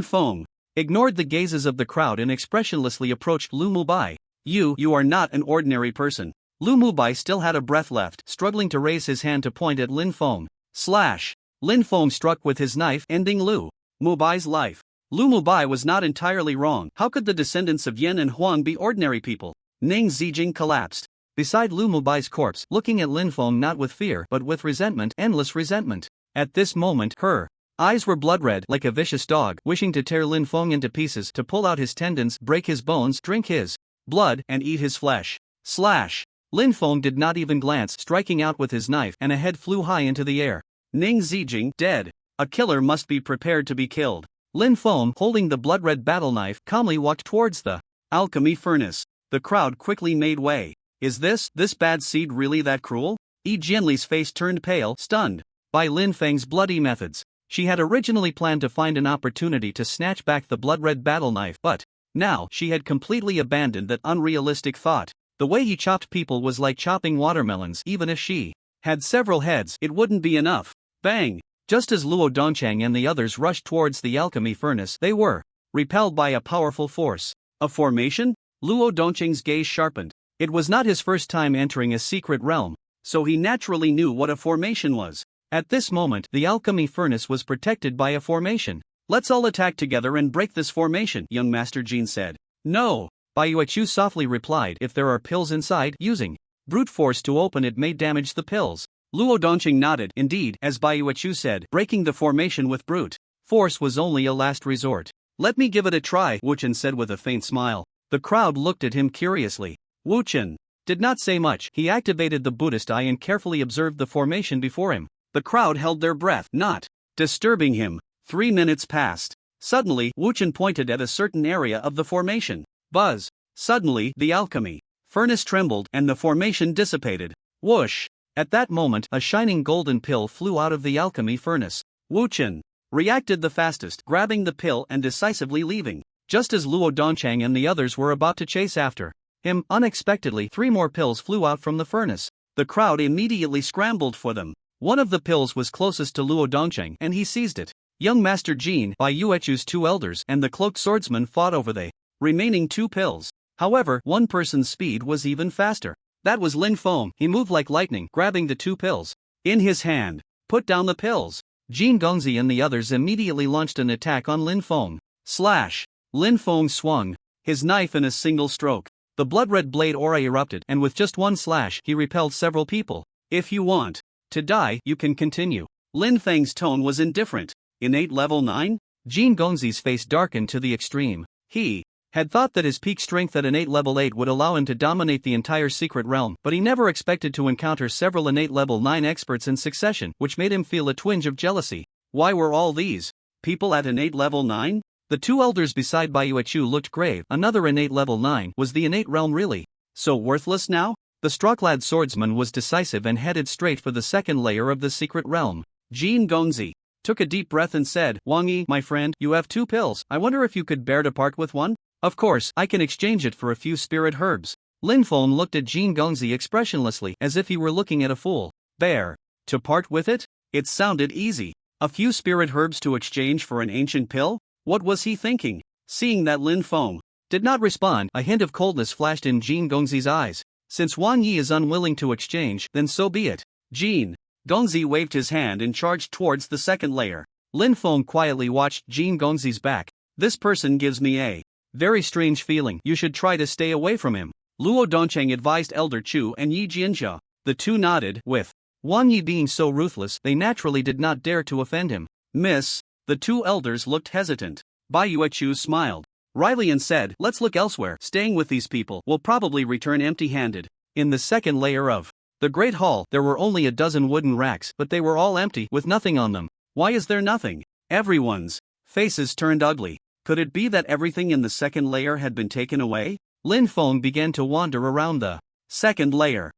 Feng ignored the gazes of the crowd and expressionlessly approached Lu Mubai. You are not an ordinary person. Lu Mubai still had a breath left, struggling to raise his hand to point at Lin Feng. Slash! Lin Feng struck with his knife, ending Lu Mubai's life. Lu Mubai was not entirely wrong. How could the descendants of Yen and Huang be ordinary people? Ning Zijing collapsed beside Lu Mubai's corpse, looking at Lin Feng not with fear but with resentment, endless resentment. At this moment, her eyes were blood-red like a vicious dog, wishing to tear Lin Feng into pieces, to pull out his tendons, break his bones, drink his blood, and eat his flesh. Slash! Lin Feng did not even glance, striking out with his knife, and a head flew high into the air. Ning Zijing, dead. A killer must be prepared to be killed. Lin Feng, holding the blood-red battle knife, calmly walked towards the alchemy furnace. The crowd quickly made way. Is this bad seed really that cruel? Yi Jianli's face turned pale, stunned by Lin Feng's bloody methods. She had originally planned to find an opportunity to snatch back the blood-red battle knife, but now she had completely abandoned that unrealistic thought. The way he chopped people was like chopping watermelons. Even if she had several heads, it wouldn't be enough. Bang! Just as Luo Dongchang and the others rushed towards the alchemy furnace, they were repelled by a powerful force. A formation? Luo Dongchang's gaze sharpened. It was not his first time entering a secret realm, so he naturally knew what a formation was. At this moment, the alchemy furnace was protected by a formation. Let's all attack together and break this formation, young Master Jin said. No! Baijuechu softly replied, if there are pills inside, using brute force to open it may damage the pills. Luo Dongqing nodded. Indeed, as Baijuechu said, breaking the formation with brute force was only a last resort. Let me give it a try, Wu Chen said with a faint smile. The crowd looked at him curiously. Wu Chen did not say much. He activated the Buddhist eye and carefully observed the formation before him. The crowd held their breath, not disturbing him. 3 minutes passed. Suddenly, Wu Chen pointed at a certain area of the formation. Buzz! Suddenly, the alchemy furnace trembled and the formation dissipated. Whoosh! At that moment, a shining golden pill flew out of the alchemy furnace. Wu Chen reacted the fastest, grabbing the pill and decisively leaving. Just as Luo Dongchang and the others were about to chase after him, unexpectedly 3 more pills flew out from the furnace. The crowd immediately scrambled for them. One of the pills was closest to Luo Dongchang, and he seized it. Young Master Jin, Baijuechu's 2 elders, and the cloaked swordsman fought over the remaining 2 pills. However, one person's speed was even faster. That was Lin Feng. He moved like lightning, grabbing the 2 pills in his hand. Put down the pills. Jin Gongzi and the others immediately launched an attack on Lin Feng. Slash! Lin Feng swung his knife in a single stroke. The blood-red blade aura erupted, and with just one slash, he repelled several people. If you want to die, you can continue. Lin Feng's tone was indifferent. Innate level 9? Jin Gongzi's face darkened to the extreme. He had thought that his peak strength at innate level 8 would allow him to dominate the entire secret realm, but he never expected to encounter several innate level 9 experts in succession, which made him feel a twinge of jealousy. Why were all these people at innate level 9? The 2 elders beside Baijuechu looked grave. Another innate level 9. Was the innate realm really so worthless now? The straw-clad swordsman was decisive and headed straight for the second layer of the secret realm. Jin Gongzi took a deep breath and said, Wang Yi, my friend, you have 2 pills. I wonder if you could bear to part with one? Of course, I can exchange it for a few spirit herbs. Linfeng looked at Jin Gongzi expressionlessly, as if he were looking at a fool. Bear. To part with it? It sounded easy. A few spirit herbs to exchange for an ancient pill? What was he thinking? Seeing that Linfeng did not respond, a hint of coldness flashed in Jin Gongzi's eyes. Since Wang Yi is unwilling to exchange, then so be it. Jin Gongzi waved his hand and charged towards the second layer. Linfeng quietly watched Jin Gongzi's back. This person gives me a very strange feeling. You should try to stay away from him. Luo Dongcheng advised Elder Chu and Yi Jianjia. The two nodded. With Wang Yi being so ruthless, they naturally did not dare to offend him. Miss, the 2 elders looked hesitant. Bai Yuechu smiled wryly and said, let's look elsewhere. Staying with these people will probably return empty-handed. In the second layer of the Great Hall, there were only a dozen wooden racks, but they were all empty, with nothing on them. Why is there nothing? Everyone's faces turned ugly. Could it be that everything in the second layer had been taken away? Linfeng began to wander around the second layer.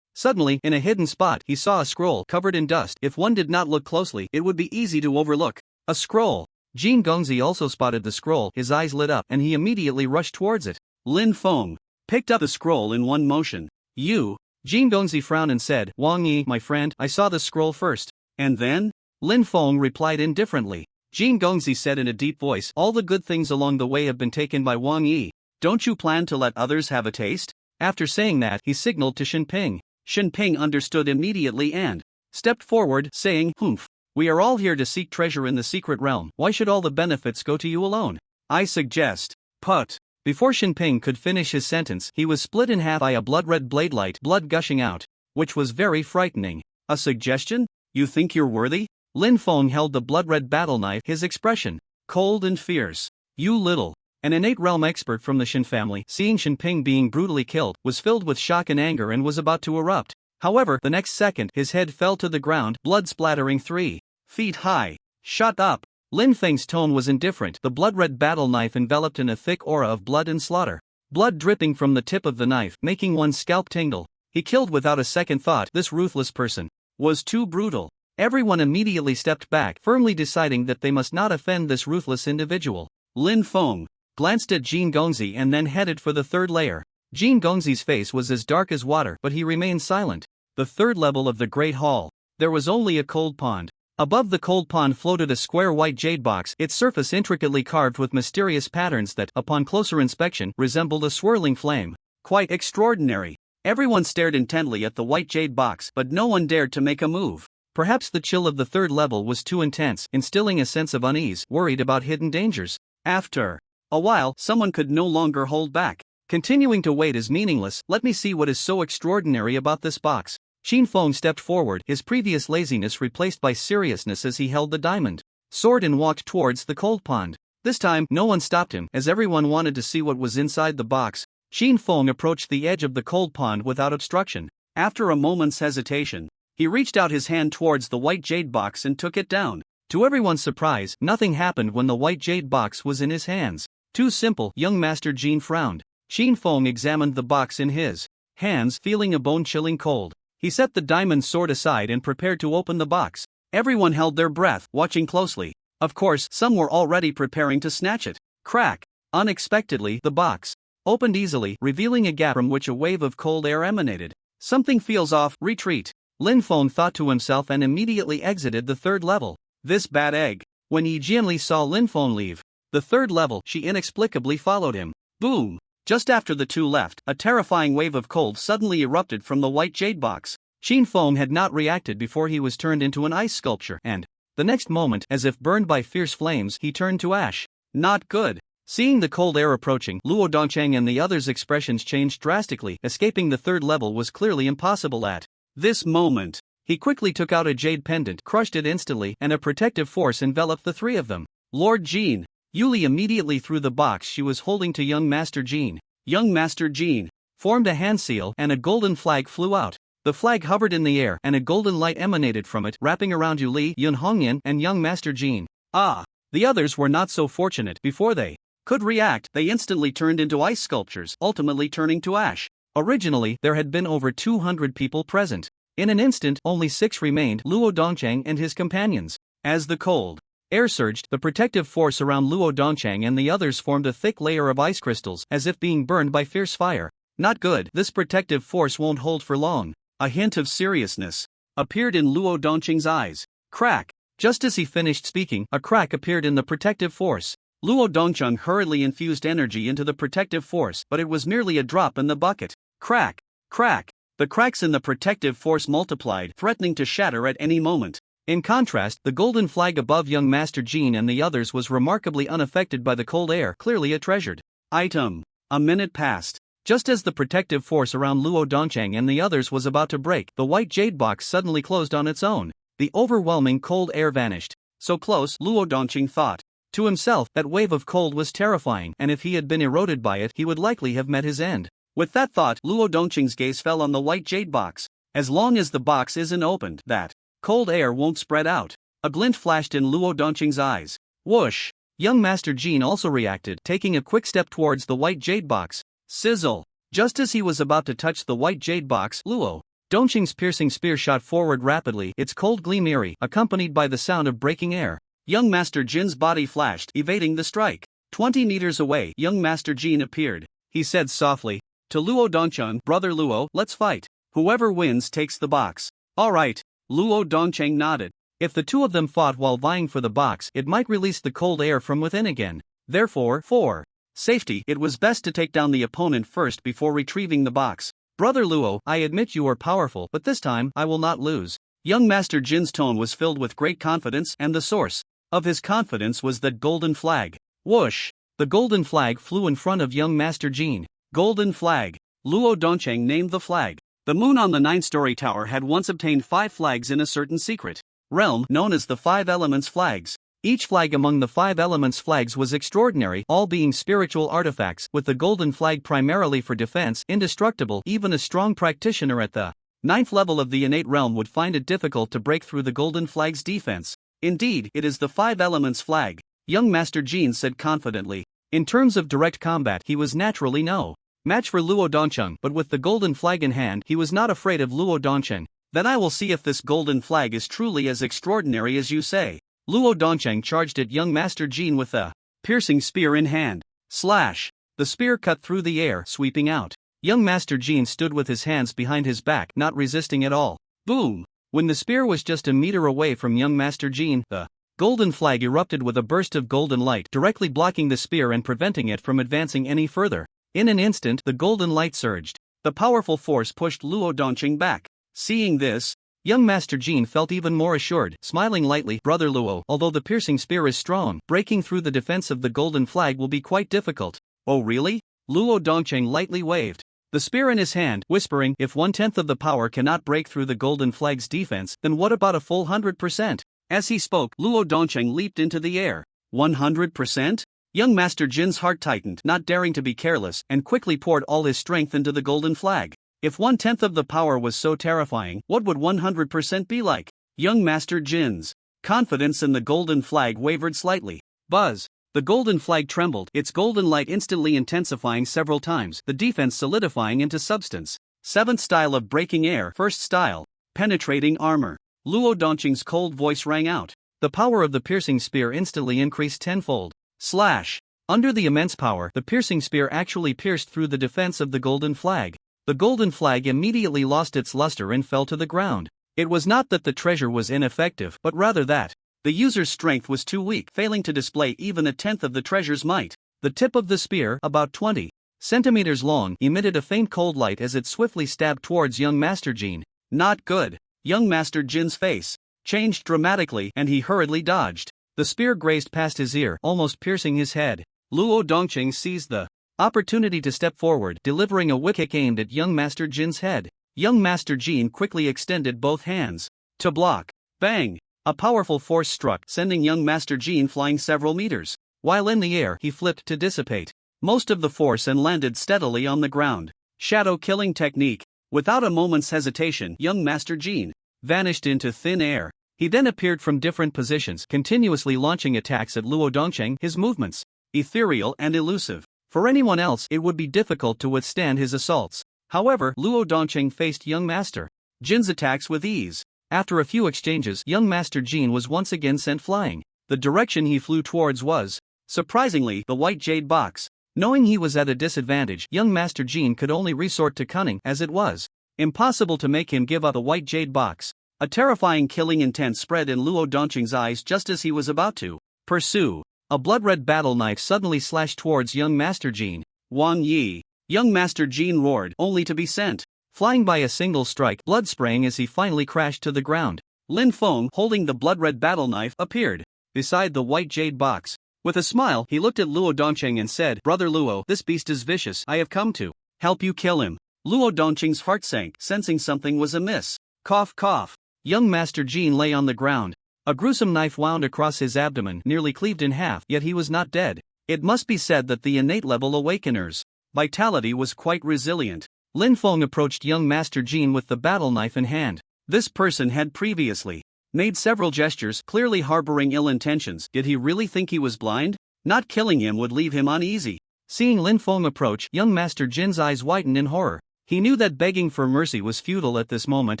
Suddenly, in a hidden spot, he saw a scroll covered in dust. If one did not look closely, it would be easy to overlook. A scroll. Jin Gongzi also spotted the scroll. His eyes lit up, and he immediately rushed towards it. Linfeng picked up the scroll in one motion. You? Jin Gongzi frowned and said, Wang Yi, my friend, I saw the scroll first. And then? Linfeng replied indifferently. Jin Gongzi said in a deep voice, all the good things along the way have been taken by Wang Yi. Don't you plan to let others have a taste? After saying that, he signaled to Shinping. Shinping understood immediately and stepped forward, saying, Humph. We are all here to seek treasure in the secret realm. Why should all the benefits go to you alone? I suggest, put. Before Shinping could finish his sentence, he was split in half by a blood-red blade light, blood gushing out, which was very frightening. A suggestion? You think you're worthy? Linfeng held the blood-red battle knife, his expression cold and fierce. You little. An innate realm expert from the Shin family, seeing Shinping being brutally killed, was filled with shock and anger and was about to erupt. However, the next second, his head fell to the ground, blood splattering 3 feet high. Shut up. Linfeng's tone was indifferent. The blood-red battle knife enveloped in a thick aura of blood and slaughter. Blood dripping from the tip of the knife, making one's scalp tingle. He killed without a second thought. This ruthless person was too brutal. Everyone immediately stepped back, firmly deciding that they must not offend this ruthless individual. Linfeng glanced at Jin Gongzi and then headed for the third layer. Jin Gongzi's face was as dark as water, but he remained silent. The third level of the Great Hall. There was only a cold pond. Above the cold pond floated a square white jade box, its surface intricately carved with mysterious patterns that, upon closer inspection, resembled a swirling flame. Quite extraordinary. Everyone stared intently at the white jade box, but no one dared to make a move. Perhaps the chill of the third level was too intense, instilling a sense of unease, worried about hidden dangers. After a while, someone could no longer hold back. Continuing to wait is meaningless. Let me see what is so extraordinary about this box. Shinping stepped forward, his previous laziness replaced by seriousness as he held the diamond sword and walked towards the cold pond. This time, no one stopped him, as everyone wanted to see what was inside the box. Shinping approached the edge of the cold pond without obstruction. After a moment's hesitation, he reached out his hand towards the white jade box and took it down. To everyone's surprise, nothing happened when the white jade box was in his hands. Too simple, young Master Jin frowned. Shinping examined the box in his hands, feeling a bone-chilling cold. He set the diamond sword aside and prepared to open the box. Everyone held their breath, watching closely. Of course, some were already preparing to snatch it. Crack! Unexpectedly, the box opened easily, revealing a gap from which a wave of cold air emanated. Something feels off, retreat. Linfeng thought to himself and immediately exited the third level. This bad egg. When Yi Jianli saw Linfeng leave the third level, she inexplicably followed him. Boom! Just after the two left, a terrifying wave of cold suddenly erupted from the white jade box. Shinping had not reacted before he was turned into an ice sculpture, and the next moment, as if burned by fierce flames, he turned to ash. Not good. Seeing the cold air approaching, Luo Dongcheng and the others' expressions changed drastically. Escaping the third level was clearly impossible at this moment. He quickly took out a jade pendant, crushed it instantly, and a protective force enveloped the three of them. Lord Jin. Yuli immediately threw the box she was holding to young Master Jin. Young Master Jin formed a hand seal, and a golden flag flew out. The flag hovered in the air, and a golden light emanated from it, wrapping around Yuli, Yun Hongyan, and young Master Jin. The others were not so fortunate. Before they could react, they instantly turned into ice sculptures, ultimately turning to ash. Originally, there had been over 200 people present. In an instant, only 6 remained: Luo Dongchang and his companions. As the cold air surged, the protective force around Luo Dongchang and the others formed a thick layer of ice crystals, as if being burned by fierce fire. Not good. This protective force won't hold for long. A hint of seriousness appeared in Luo Dongchang's eyes. Crack! Just as he finished speaking, a crack appeared in the protective force. Luo Dongchang hurriedly infused energy into the protective force, but it was merely a drop in the bucket. Crack! Crack! The cracks in the protective force multiplied, threatening to shatter at any moment. In contrast, the golden flag above young Master Jean and the others was remarkably unaffected by the cold air, clearly a treasured item. A minute passed. Just as the protective force around Luo Dongchang and the others was about to break, the white jade box suddenly closed on its own. The overwhelming cold air vanished. So close, Luo Dongchang thought to himself, that wave of cold was terrifying, and if he had been eroded by it, he would likely have met his end. With that thought, Luo Dongchang's gaze fell on the white jade box. As long as the box isn't opened, that cold air won't spread out. A glint flashed in Luo Dongchang's eyes. Whoosh! Young Master Jean also reacted, taking a quick step towards the white jade box. Sizzle! Just as he was about to touch the white jade box, Luo Dongchang's piercing spear shot forward rapidly, its cold gleam eerie, accompanied by the sound of breaking air. Young Master Jin's body flashed, evading the strike. 20 meters away, young Master Jean appeared. He said softly to Luo Dongchang, "Brother Luo, let's fight. Whoever wins takes the box." "Alright." Luo Dongchang nodded. If the two of them fought while vying for the box, it might release the cold air from within again. Therefore, for safety, it was best to take down the opponent first before retrieving the box. "Brother Luo, I admit you are powerful, but this time, I will not lose." Young Master Jin's tone was filled with great confidence, and the source of his confidence was that golden flag. Whoosh! The golden flag flew in front of young Master Jin. Golden flag. Luo Dongchang named the flag. The moon on the 9-story tower had once obtained 5 flags in a certain secret realm known as the 5 Elements flags. Each flag among the 5 Elements flags was extraordinary, all being spiritual artifacts, with the golden flag primarily for defense, indestructible. Even a strong practitioner at the 9th level of the innate realm would find it difficult to break through the golden flag's defense. Indeed, it is the 5 Elements flag, young Master Jin said confidently. In terms of direct combat, he was naturally no match for Luo Dongchang, but with the golden flag in hand, he was not afraid of Luo Dongchang. "Then I will see if this golden flag is truly as extraordinary as you say." Luo Dongchang charged at young Master Jin with a piercing spear in hand. Slash! The spear cut through the air, sweeping out. Young Master Jin stood with his hands behind his back, not resisting at all. Boom! When the spear was just a meter away from young Master Jin, the golden flag erupted with a burst of golden light, directly blocking the spear and preventing it from advancing any further. In an instant, the golden light surged. The powerful force pushed Luo Dongchang back. Seeing this, young Master Jin felt even more assured, smiling lightly. "Brother Luo, although the piercing spear is strong, breaking through the defense of the golden flag will be quite difficult." "Oh really?" Luo Dongchang lightly waved the spear in his hand, whispering, "If 1/10 of the power cannot break through the golden flag's defense, then what about a full 100%? As he spoke, Luo Dongchang leaped into the air. 100%? Young Master Jin's heart tightened, not daring to be careless, and quickly poured all his strength into the golden flag. If 1/10 of the power was so terrifying, what would 100% be like? Young Master Jin's confidence in the golden flag wavered slightly. Buzz! The golden flag trembled, its golden light instantly intensifying several times, the defense solidifying into substance. 7th style of breaking air. First style. Penetrating armor. Luo Dongchang's cold voice rang out. The power of the piercing spear instantly increased tenfold. Slash! Under the immense power, the piercing spear actually pierced through the defense of the golden flag. The golden flag immediately lost its luster and fell to the ground. It was not that the treasure was ineffective, but rather that the user's strength was too weak, failing to display even 1/10 of the treasure's might. The tip of the spear, about 20 centimeters long, emitted a faint cold light as it swiftly stabbed towards young Master Jin. Not good. Young Master Jin's face changed dramatically, and he hurriedly dodged. The spear grazed past his ear, almost piercing his head. Luo Dongchang seized the opportunity to step forward, delivering a wick kick aimed at young Master Jin's head. Young Master Jin quickly extended both hands to block. Bang! A powerful force struck, sending young Master Jin flying several meters. While in the air, he flipped to dissipate most of the force and landed steadily on the ground. Shadow killing technique. Without a moment's hesitation, young Master Jin vanished into thin air. He then appeared from different positions, continuously launching attacks at Luo Dongchang, his movements ethereal and elusive. For anyone else, it would be difficult to withstand his assaults. However, Luo Dongqing faced young Master Jin's attacks with ease. After a few exchanges, young Master Jin was once again sent flying. The direction he flew towards was, surprisingly, the white jade box. Knowing he was at a disadvantage, young Master Jin could only resort to cunning, as it was impossible to make him give up the white jade box. A terrifying killing intent spread in Luo Dongqing's eyes just as he was about to pursue. A blood-red battle knife suddenly slashed towards young Master Jin. Wang Yi. Young Master Jin roared, only to be sent flying by a single strike, blood spraying as he finally crashed to the ground. Lin Feng, holding the blood-red battle knife, appeared beside the white jade box. With a smile, he looked at Luo Dongqing and said, "Brother Luo, this beast is vicious. I have come to help you kill him." Luo Dongqing's heart sank, sensing something was amiss. Cough cough. Young Master Jin lay on the ground. A gruesome knife wound across his abdomen, nearly cleaved in half, yet he was not dead. It must be said that the innate level awakener's vitality was quite resilient. Lin Feng approached young Master Jin with the battle knife in hand. This person had previously made several gestures, clearly harboring ill intentions. Did he really think he was blind? Not killing him would leave him uneasy. Seeing Lin Feng approach, young Master Jin's eyes widened in horror. He knew that begging for mercy was futile at this moment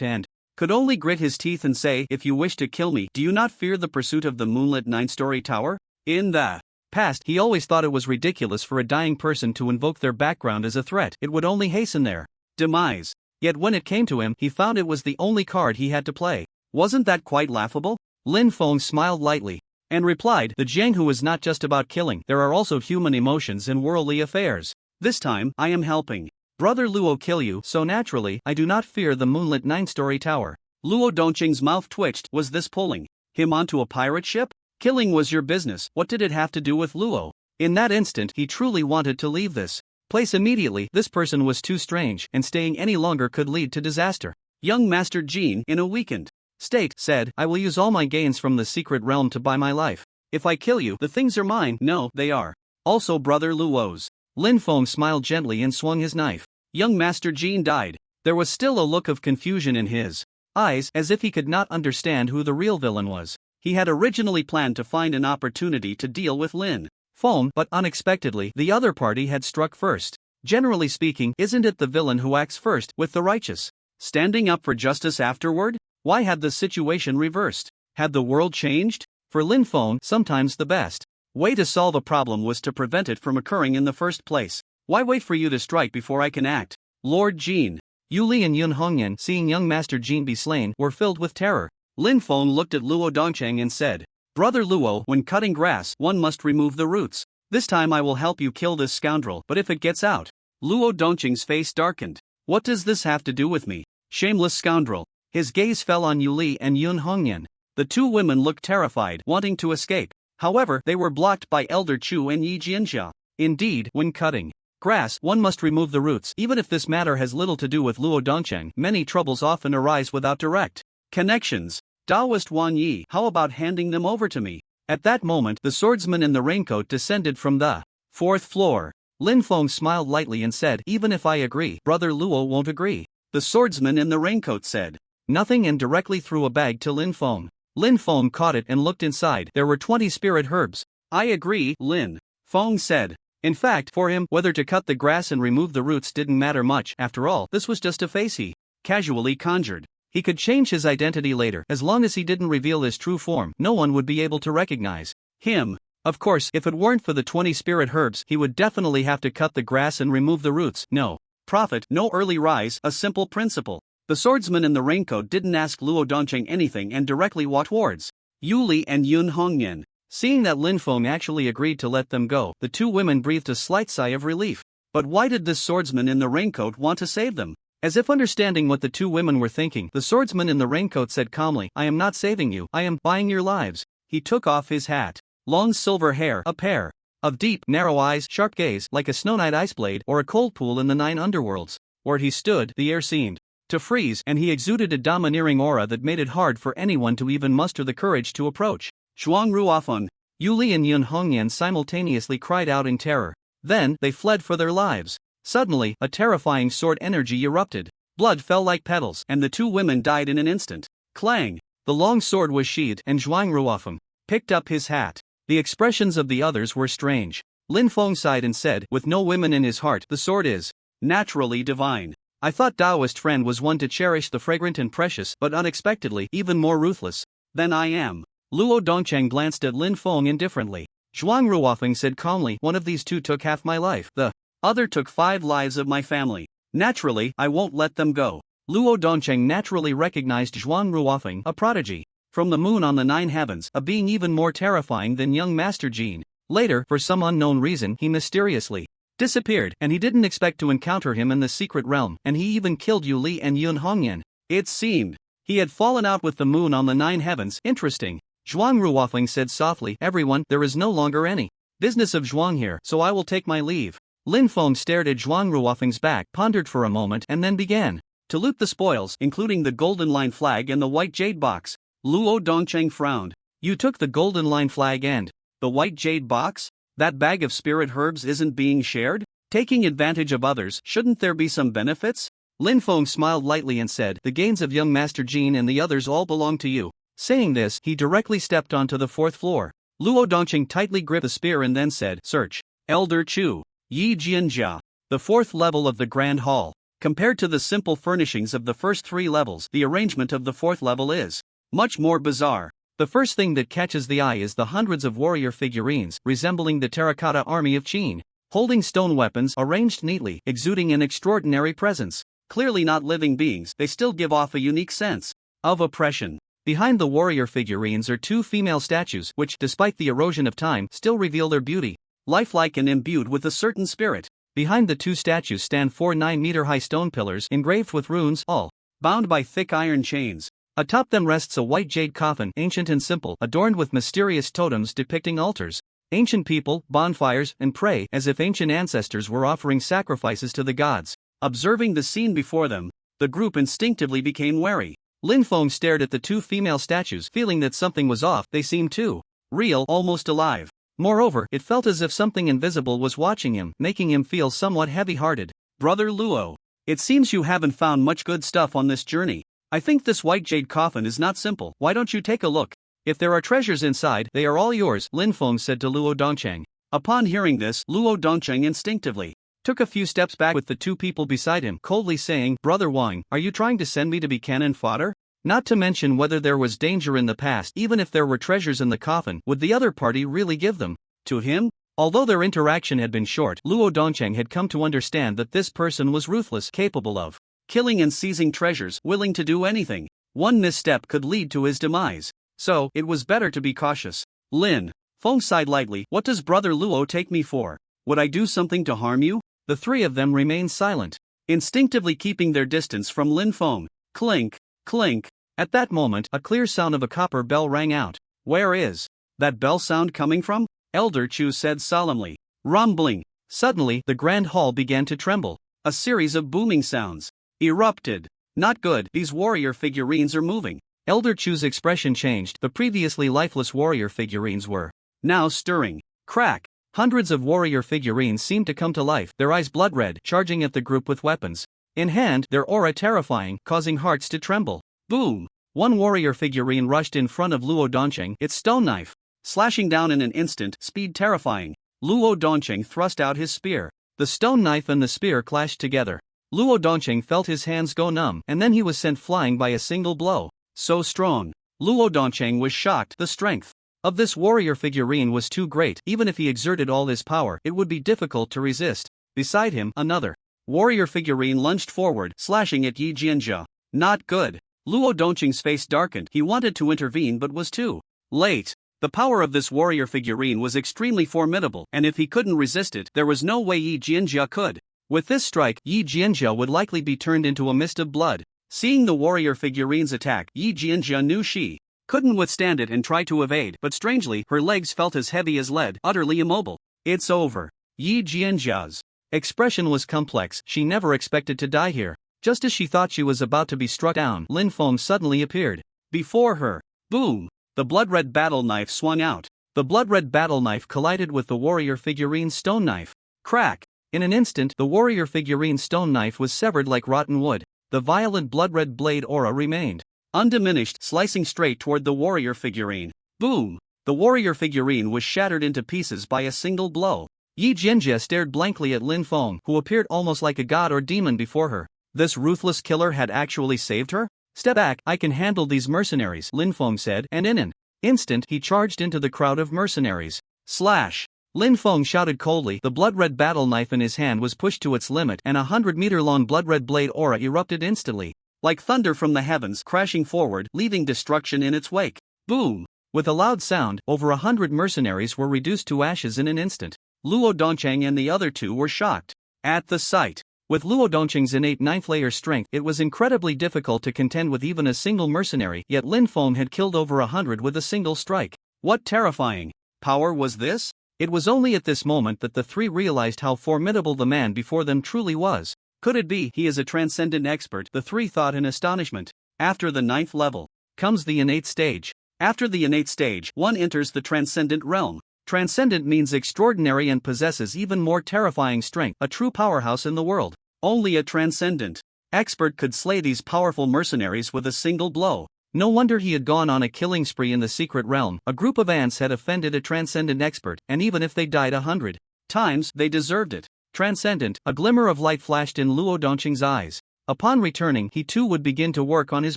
and could only grit his teeth and say, "If you wish to kill me, do you not fear the pursuit of the moonlit 9-story tower?" In the past, he always thought it was ridiculous for a dying person to invoke their background as a threat. It would only hasten their demise. Yet when it came to him, he found it was the only card he had to play. Wasn't that quite laughable? Lin Feng smiled lightly and replied, "The Jianghu is not just about killing, there are also human emotions and worldly affairs. This time, I am helping Brother Luo kill you, so naturally, I do not fear the moonlit 9-story tower." Luo Dongqing's mouth twitched. Was this pulling him onto a pirate ship? Killing was your business, what did it have to do with Luo? In that instant, he truly wanted to leave this place immediately. This person was too strange, and staying any longer could lead to disaster. Young Master Jin, in a weakened state, said, "I will use all my gains from the secret realm to buy my life. If I kill you, the things are mine." "No, they are also Brother Luo's." Lin Feng smiled gently and swung his knife. Young Master Jin died. There was still a look of confusion in his eyes, as if he could not understand who the real villain was. He had originally planned to find an opportunity to deal with Lin Feng, but unexpectedly, the other party had struck first. Generally speaking, isn't it the villain who acts first, with the righteous standing up for justice afterward? Why had the situation reversed? Had the world changed? For Lin Feng, sometimes the best way to solve a problem was to prevent it from occurring in the first place. Why wait for you to strike before I can act? Lord Jin, Yu Li and Yun Hongyan, seeing young Master Jin be slain, were filled with terror. Lin Feng looked at Luo Dongqing and said, "Brother Luo, when cutting grass, one must remove the roots. This time I will help you kill this scoundrel, but if it gets out..." Luo Dongqing's face darkened. "What does this have to do with me? Shameless scoundrel." His gaze fell on Yu Li and Yun Hongyan. The two women looked terrified, wanting to escape. However, they were blocked by Elder Chu and Yi Jianxia. Indeed, when cutting grass, one must remove the roots. Even if this matter has little to do with Luo Dongqing, many troubles often arise without direct connections. Taoist Wan Yi, how about handing them over to me? At that moment, the swordsman in the raincoat descended from the 4th floor. Lin Feng smiled lightly and said, "Even if I agree, Brother Luo won't agree." The swordsman in the raincoat said nothing and directly threw a bag to Lin Feng. Lin Feng caught it and looked inside. There were 20 spirit herbs. "I agree," Lin Feng said. In fact, for him, whether to cut the grass and remove the roots didn't matter much. After all, this was just a face he casually conjured. He could change his identity later. As long as he didn't reveal his true form, no one would be able to recognize him. Of course, if it weren't for the 20 spirit herbs, he would definitely have to cut the grass and remove the roots. No profit, no early rise, a simple principle. The swordsman in the raincoat didn't ask Luo Dongqing anything and directly walked towards Yu Li and Yun Hongyan. Seeing that Lin Feng actually agreed to let them go, the two women breathed a slight sigh of relief. But why did this swordsman in the raincoat want to save them? As if understanding what the two women were thinking, the swordsman in the raincoat said calmly, "I am not saving you, I am buying your lives." He took off his hat. Long silver hair, a pair of deep, narrow eyes, sharp gaze, like a snow-night ice blade or a cold pool in the 9 underworlds. Where he stood, the air seemed to freeze, and he exuded a domineering aura that made it hard for anyone to even muster the courage to approach. "Zhuang Ruofeng!" Yu Li and Yun Hongyan simultaneously cried out in terror. Then, they fled for their lives. Suddenly, a terrifying sword energy erupted. Blood fell like petals, and the two women died in an instant. Clang! The long sword was sheathed, and Zhuang Ruofeng picked up his hat. The expressions of the others were strange. Lin Feng sighed and said, with no women in his heart, "The sword is naturally divine. I thought Taoist friend was one to cherish the fragrant and precious, but unexpectedly, even more ruthless than I am. Luo Dongcheng glanced at Lin Feng indifferently. Zhuang Ruofeng said calmly, one of these two took half my life, the other took 5 lives of my family. Naturally, I won't let them go. Luo Dongcheng naturally recognized Zhuang Ruofeng, a prodigy from the moon on the 9 heavens, a being even more terrifying than young Master Jin. Later, for some unknown reason, he mysteriously disappeared, and he didn't expect to encounter him in the secret realm, and he even killed Yu Li and Yun Hongyan. It seemed he had fallen out with the moon on the 9 heavens. Interesting. Zhuang Ruofeng said softly, everyone, there is no longer any business of Zhuang here, so I will take my leave. Lin Feng stared at Zhuang Ruofeng's back, pondered for a moment, and then began to loot the spoils, including the golden line flag and the white jade box. Luo Dongcheng frowned. You took the golden line flag and the white jade box? That bag of spirit herbs isn't being shared? Taking advantage of others, shouldn't there be some benefits? Lin Feng smiled lightly and said, the gains of young Master Jin and the others all belong to you. Saying this, he directly stepped onto the 4th floor. Luo Dongcheng tightly gripped the spear and then said, search. Elder Chu. Yi Jianjia. The 4th level of the Grand Hall. Compared to the simple furnishings of the first 3 levels, the arrangement of the 4th level is much more bizarre. The first thing that catches the eye is the hundreds of warrior figurines, resembling the terracotta army of Qin, holding stone weapons arranged neatly, exuding an extraordinary presence. Clearly not living beings, they still give off a unique sense of oppression. Behind the warrior figurines are 2 female statues which, despite the erosion of time, still reveal their beauty, lifelike and imbued with a certain spirit. Behind the 2 statues stand 4 9-meter-high stone pillars engraved with runes, all bound by thick iron chains. Atop them rests a white jade coffin, ancient and simple, adorned with mysterious totems depicting altars, ancient people, bonfires, and pray, as if ancient ancestors were offering sacrifices to the gods. Observing the scene before them, the group instinctively became wary. Lin Feng stared at the 2 female statues, feeling that something was off. They seemed too real, almost alive. Moreover, it felt as if something invisible was watching him, making him feel somewhat heavy-hearted. Brother Luo, it seems you haven't found much good stuff on this journey. I think this white jade coffin is not simple. Why don't you take a look? If there are treasures inside, they are all yours, Lin Feng said to Luo Dongcheng. Upon hearing this, Luo Dongcheng instinctively took a few steps back with the 2 people beside him, coldly saying, Brother Wang, are you trying to send me to be cannon fodder? Not to mention whether there was danger in the past, even if there were treasures in the coffin, would the other party really give them to him? Although their interaction had been short, Luo Dongcheng had come to understand that this person was ruthless, capable of killing and seizing treasures, willing to do anything. One misstep could lead to his demise. So, it was better to be cautious. Lin Feng sighed lightly. What does Brother Luo take me for? Would I do something to harm you? The 3 of them remained silent, instinctively keeping their distance from Lin Feng. Clink, clink. At that moment, a clear sound of a copper bell rang out. Where is that bell sound coming from? Elder Chu said solemnly. Rumbling. Suddenly, the grand hall began to tremble. A series of booming sounds erupted. Not good, these warrior figurines are moving. Elder Chu's expression changed. The previously lifeless warrior figurines were now stirring. Crack. Hundreds of warrior figurines seemed to come to life, their eyes blood red, charging at the group with weapons in hand, their aura terrifying, causing hearts to tremble. Boom! One warrior figurine rushed in front of Luo Dongcheng, its stone knife slashing down in an instant, speed terrifying. Luo Dongcheng thrust out his spear. The stone knife and the spear clashed together. Luo Dongcheng felt his hands go numb, and then he was sent flying by a single blow. So strong. Luo Dongcheng was shocked. The strength of this warrior figurine was too great. Even if he exerted all his power, it would be difficult to resist. Beside him, another warrior figurine lunged forward, slashing at Yi Jianjia. Not good. Luo Dongcheng's face darkened. He wanted to intervene but was too late. The power of this warrior figurine was extremely formidable, and if he couldn't resist it, there was no way Yi Jianjia could. With this strike, Yi Jianjia would likely be turned into a mist of blood. Seeing the warrior figurine's attack, Yi Jianjia knew she couldn't withstand it and tried to evade, but strangely, her legs felt as heavy as lead, utterly immobile. It's over. Yi Jianjia's expression was complex. She never expected to die here. Just as she thought she was about to be struck down, Lin Feng suddenly appeared before her. Boom! The blood-red battle knife swung out. The blood-red battle knife collided with the warrior figurine's stone knife. Crack! In an instant, the warrior figurine's stone knife was severed like rotten wood. The violent blood-red blade aura remained undiminished, slicing straight toward the warrior figurine. Boom! The warrior figurine was shattered into pieces by a single blow. Yi Jianjia stared blankly at Lin Feng, who appeared almost like a god or demon before her. This ruthless killer had actually saved her? Step back, I can handle these mercenaries, Linfeng said, and in an instant he charged into the crowd of mercenaries. Slash! Linfeng shouted coldly, the blood-red battle knife in his hand was pushed to its limit and a 100-meter-long blood-red blade aura erupted instantly, like thunder from the heavens crashing forward, leaving destruction in its wake. Boom! With a loud sound, over 100 mercenaries were reduced to ashes in an instant. Luo Dongcheng and the other two were shocked at the sight. With Luo Dongcheng's innate 9th-layer strength, it was incredibly difficult to contend with even a single mercenary, yet Linfeng had killed over 100 with a single strike. What terrifying power was this? It was only at this moment that the three realized how formidable the man before them truly was. Could it be he is a transcendent expert? The three thought in astonishment. After the 9th level comes the innate stage. After the innate stage, one enters the transcendent realm. Transcendent means extraordinary and possesses even more terrifying strength, a true powerhouse in the world. Only a transcendent expert could slay these powerful mercenaries with a single blow. No wonder he had gone on a killing spree in the secret realm. A group of ants had offended a transcendent expert, and even if they died 100 times, they deserved it. Transcendent, a glimmer of light flashed in Luo Dongcheng's eyes. Upon returning, he too would begin to work on his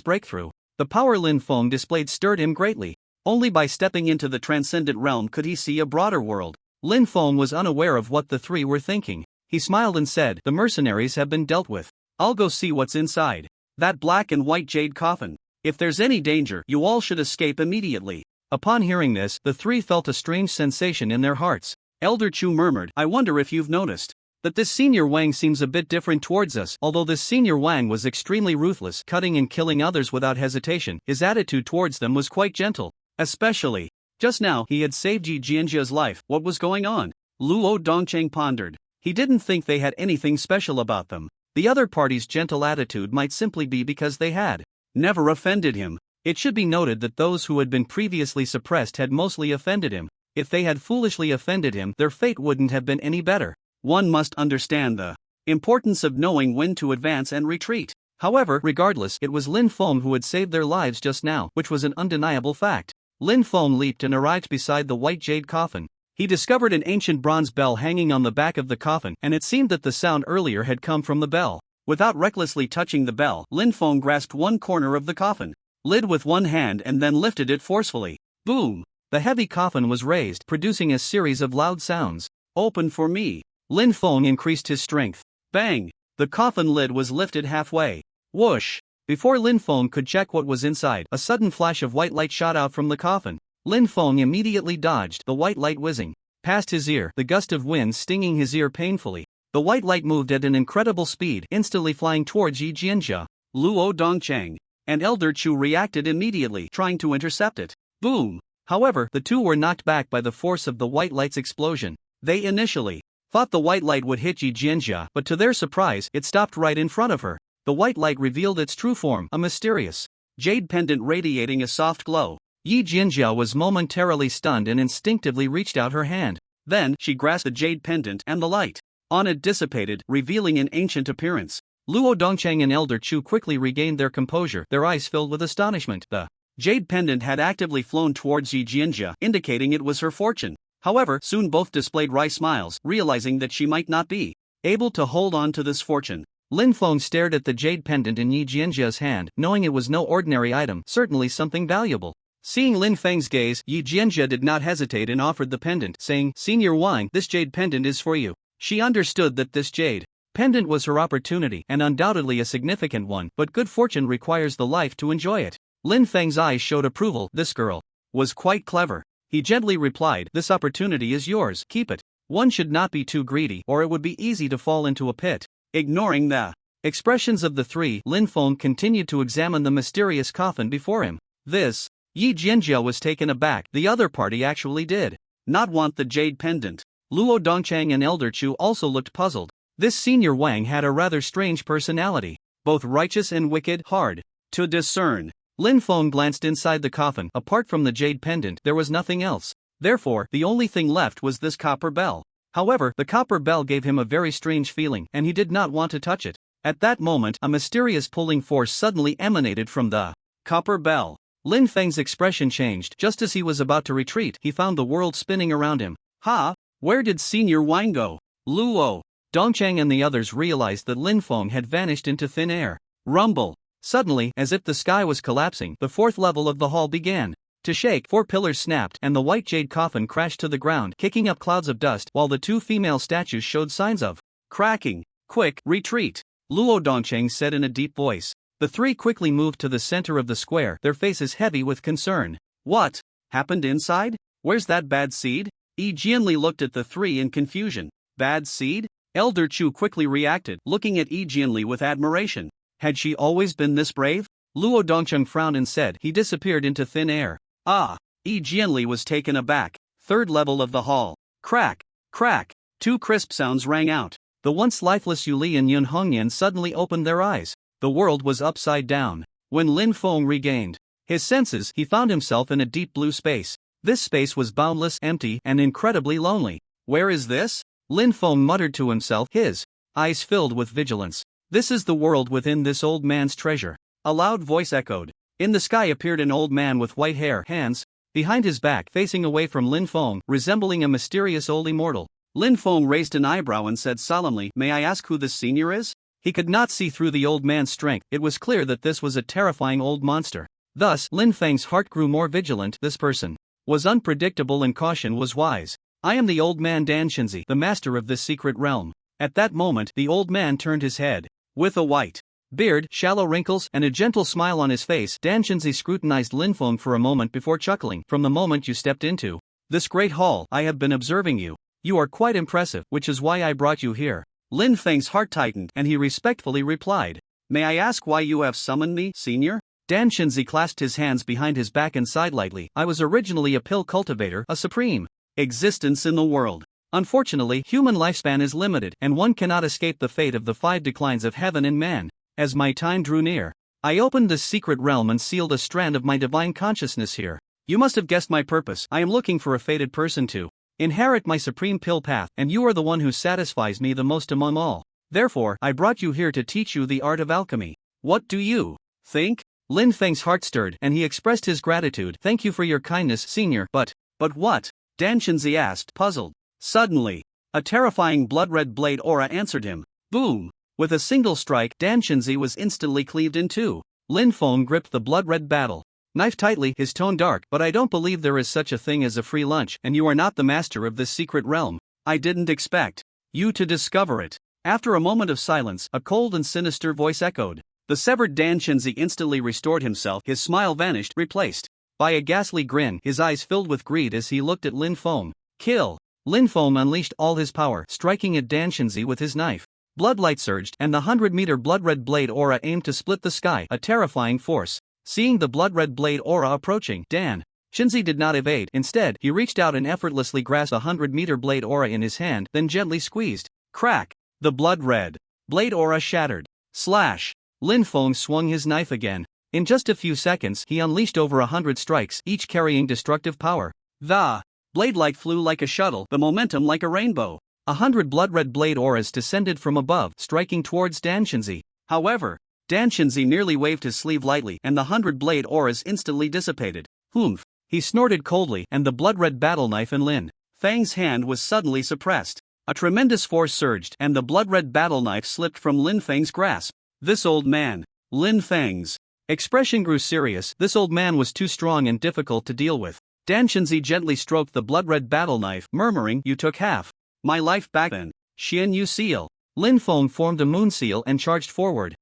breakthrough. The power Linfeng displayed stirred him greatly. Only by stepping into the transcendent realm could he see a broader world. Linfeng was unaware of what the three were thinking. He smiled and said, the mercenaries have been dealt with. I'll go see what's inside that black and white jade coffin. If there's any danger, you all should escape immediately. Upon hearing this, the three felt a strange sensation in their hearts. Elder Chu murmured, I wonder if you've noticed that this Senior Wang seems a bit different towards us. Although this Senior Wang was extremely ruthless, cutting and killing others without hesitation, his attitude towards them was quite gentle. Especially just now, he had saved Yi Jianjia's life. What was going on? Luo Dongcheng pondered. He didn't think they had anything special about them. The other party's gentle attitude might simply be because they had never offended him. It should be noted that those who had been previously suppressed had mostly offended him. If they had foolishly offended him, their fate wouldn't have been any better. One must understand the importance of knowing when to advance and retreat. However, regardless, it was Linfeng who had saved their lives just now, which was an undeniable fact. Linfeng leaped and arrived beside the white jade coffin. He discovered an ancient bronze bell hanging on the back of the coffin, and it seemed that the sound earlier had come from the bell. Without recklessly touching the bell, Linfeng grasped one corner of the coffin lid with one hand and then lifted it forcefully. Boom! The heavy coffin was raised, producing a series of loud sounds. Open for me. Linfeng increased his strength. Bang! The coffin lid was lifted halfway. Whoosh! Before Linfeng could check what was inside, a sudden flash of white light shot out from the coffin. Linfeng immediately dodged, the white light whizzing past his ear, the gust of wind stinging his ear painfully. The white light moved at an incredible speed, instantly flying towards Yi Jianjia. Luo Dongcheng and Elder Chu reacted immediately, trying to intercept it. Boom! However, the two were knocked back by the force of the white light's explosion. They initially thought the white light would hit Yi Jianjia, but to their surprise, it stopped right in front of her. The white light revealed its true form, a mysterious jade pendant radiating a soft glow. Yi Jianjia was momentarily stunned and instinctively reached out her hand. Then, she grasped the jade pendant and the light on it dissipated, revealing an ancient appearance. Luo Dongcheng and Elder Chu quickly regained their composure, their eyes filled with astonishment. The jade pendant had actively flown towards Yi Jianjia, indicating it was her fortune. However, soon both displayed wry smiles, realizing that she might not be able to hold on to this fortune. Linfeng stared at the jade pendant in Yi Jianjia's hand, knowing it was no ordinary item, certainly something valuable. Seeing Linfeng's gaze, Yi Jianjia did not hesitate and offered the pendant, saying, Senior Wang, this jade pendant is for you. She understood that this jade pendant was her opportunity, and undoubtedly a significant one, but good fortune requires the life to enjoy it. Linfeng's eyes showed approval. This girl was quite clever. He gently replied, this opportunity is yours, keep it. One should not be too greedy, or it would be easy to fall into a pit. Ignoring the expressions of the three, Linfeng continued to examine the mysterious coffin before him. This, Yi Jianjia was taken aback. The other party actually did not want the jade pendant. Luo Dongcheng and Elder Chu also looked puzzled. This Senior Wang had a rather strange personality, both righteous and wicked, hard to discern. Linfeng glanced inside the coffin. Apart from the jade pendant, there was nothing else. Therefore, the only thing left was this copper bell. However, the copper bell gave him a very strange feeling, and he did not want to touch it. At that moment, a mysterious pulling force suddenly emanated from the copper bell. Linfeng's expression changed. Just as he was about to retreat, he found the world spinning around him. Ha! Where did Senior Wang go? Luo Dongchang and the others realized that Lin Feng had vanished into thin air. Rumble. Suddenly, as if the sky was collapsing, the fourth level of the hall began to shake. 4 pillars snapped and the white jade coffin crashed to the ground, kicking up clouds of dust, while the 2 female statues showed signs of cracking. Quick, retreat, Luo Dongcheng said in a deep voice. The 3 quickly moved to the center of the square, their faces heavy with concern. What happened inside? Where's that bad seed? Yi Jianli looked at the 3 in confusion. Bad seed? Elder Chu quickly reacted, looking at Yi Jianli with admiration. Had she always been this brave? Luo Dongcheng frowned and said he disappeared into thin air. Ah! Yi Jianli was taken aback. 3rd level of the hall. Crack! Crack! 2 crisp sounds rang out. The once lifeless Yuli and Yun Hongyan suddenly opened their eyes. The world was upside down. When Lin Feng regained his senses, he found himself in a deep blue space. This space was boundless, empty, and incredibly lonely. Where is this? Lin Feng muttered to himself, his eyes filled with vigilance. This is the world within this old man's treasure. A loud voice echoed. In the sky appeared an old man with white hair, hands behind his back, facing away from Lin Feng, resembling a mysterious old immortal. Lin Feng raised an eyebrow and said solemnly, "May I ask who this senior is?" He could not see through the old man's strength. It was clear that this was a terrifying old monster. Thus, Lin Feng's heart grew more vigilant. This person was unpredictable and caution was wise. I am the old man Dan Shinzi, the master of this secret realm. At that moment, the old man turned his head. With a white beard, shallow wrinkles, and a gentle smile on his face, Dan Shinzi scrutinized Lin Feng for a moment before chuckling. From the moment you stepped into this great hall, I have been observing you. You are quite impressive, which is why I brought you here. Lin Feng's heart tightened, and he respectfully replied, "May I ask why you have summoned me, senior?" Dan Shinzi clasped his hands behind his back and sighed lightly. I was originally a pill cultivator, a supreme existence in the world. Unfortunately, human lifespan is limited, and one cannot escape the fate of the 5 declines of heaven and man. As my time drew near, I opened this secret realm and sealed a strand of my divine consciousness here. You must have guessed my purpose. I am looking for a fated person to inherit my supreme pill path, and you are the one who satisfies me the most among all. Therefore, I brought you here to teach you the art of alchemy. What do you think? Lin Feng's heart stirred, and he expressed his gratitude. Thank you for your kindness, senior. But what? Dan Shinzi asked, puzzled. Suddenly, a terrifying blood-red blade aura answered him. Boom! With a single strike, Dan Shinzi was instantly cleaved in 2. Lin Feng gripped the blood-red battle knife tightly, his tone dark. But I don't believe there is such a thing as a free lunch, and you are not the master of this secret realm. I didn't expect you to discover it. After a moment of silence, a cold and sinister voice echoed. The severed Dan Shinzi instantly restored himself, his smile vanished, replaced by a ghastly grin, his eyes filled with greed as he looked at Lin Feng. Kill! Lin Feng unleashed all his power, striking at Dan Shinzi with his knife. Bloodlight surged, and the 100-meter blood-red blade aura aimed to split the sky, a terrifying force. Seeing the blood-red blade aura approaching, Dan Shinzi did not evade. Instead, he reached out and effortlessly grasped a 100-meter blade aura in his hand, then gently squeezed. Crack! The blood-red blade aura shattered. Slash! Lin Feng swung his knife again. In just a few seconds, he unleashed over 100 strikes, each carrying destructive power. The blade light flew like a shuttle, the momentum like a rainbow. 100 blood-red blade auras descended from above, striking towards Dan Shinzi. However, Dan Shinzi merely waved his sleeve lightly, and the 100 blade auras instantly dissipated. Humph! He snorted coldly, and the blood-red battle knife in Lin Feng's hand was suddenly suppressed. A tremendous force surged, and the blood-red battle knife slipped from Lin Feng's grasp. This old man. Lin Feng's expression grew serious. This old man was too strong and difficult to deal with. Dan Shinzi gently stroked the blood-red battle knife, murmuring, "You took half my life back then. Xian Yu seal." Lin Feng formed a moon seal and charged forward.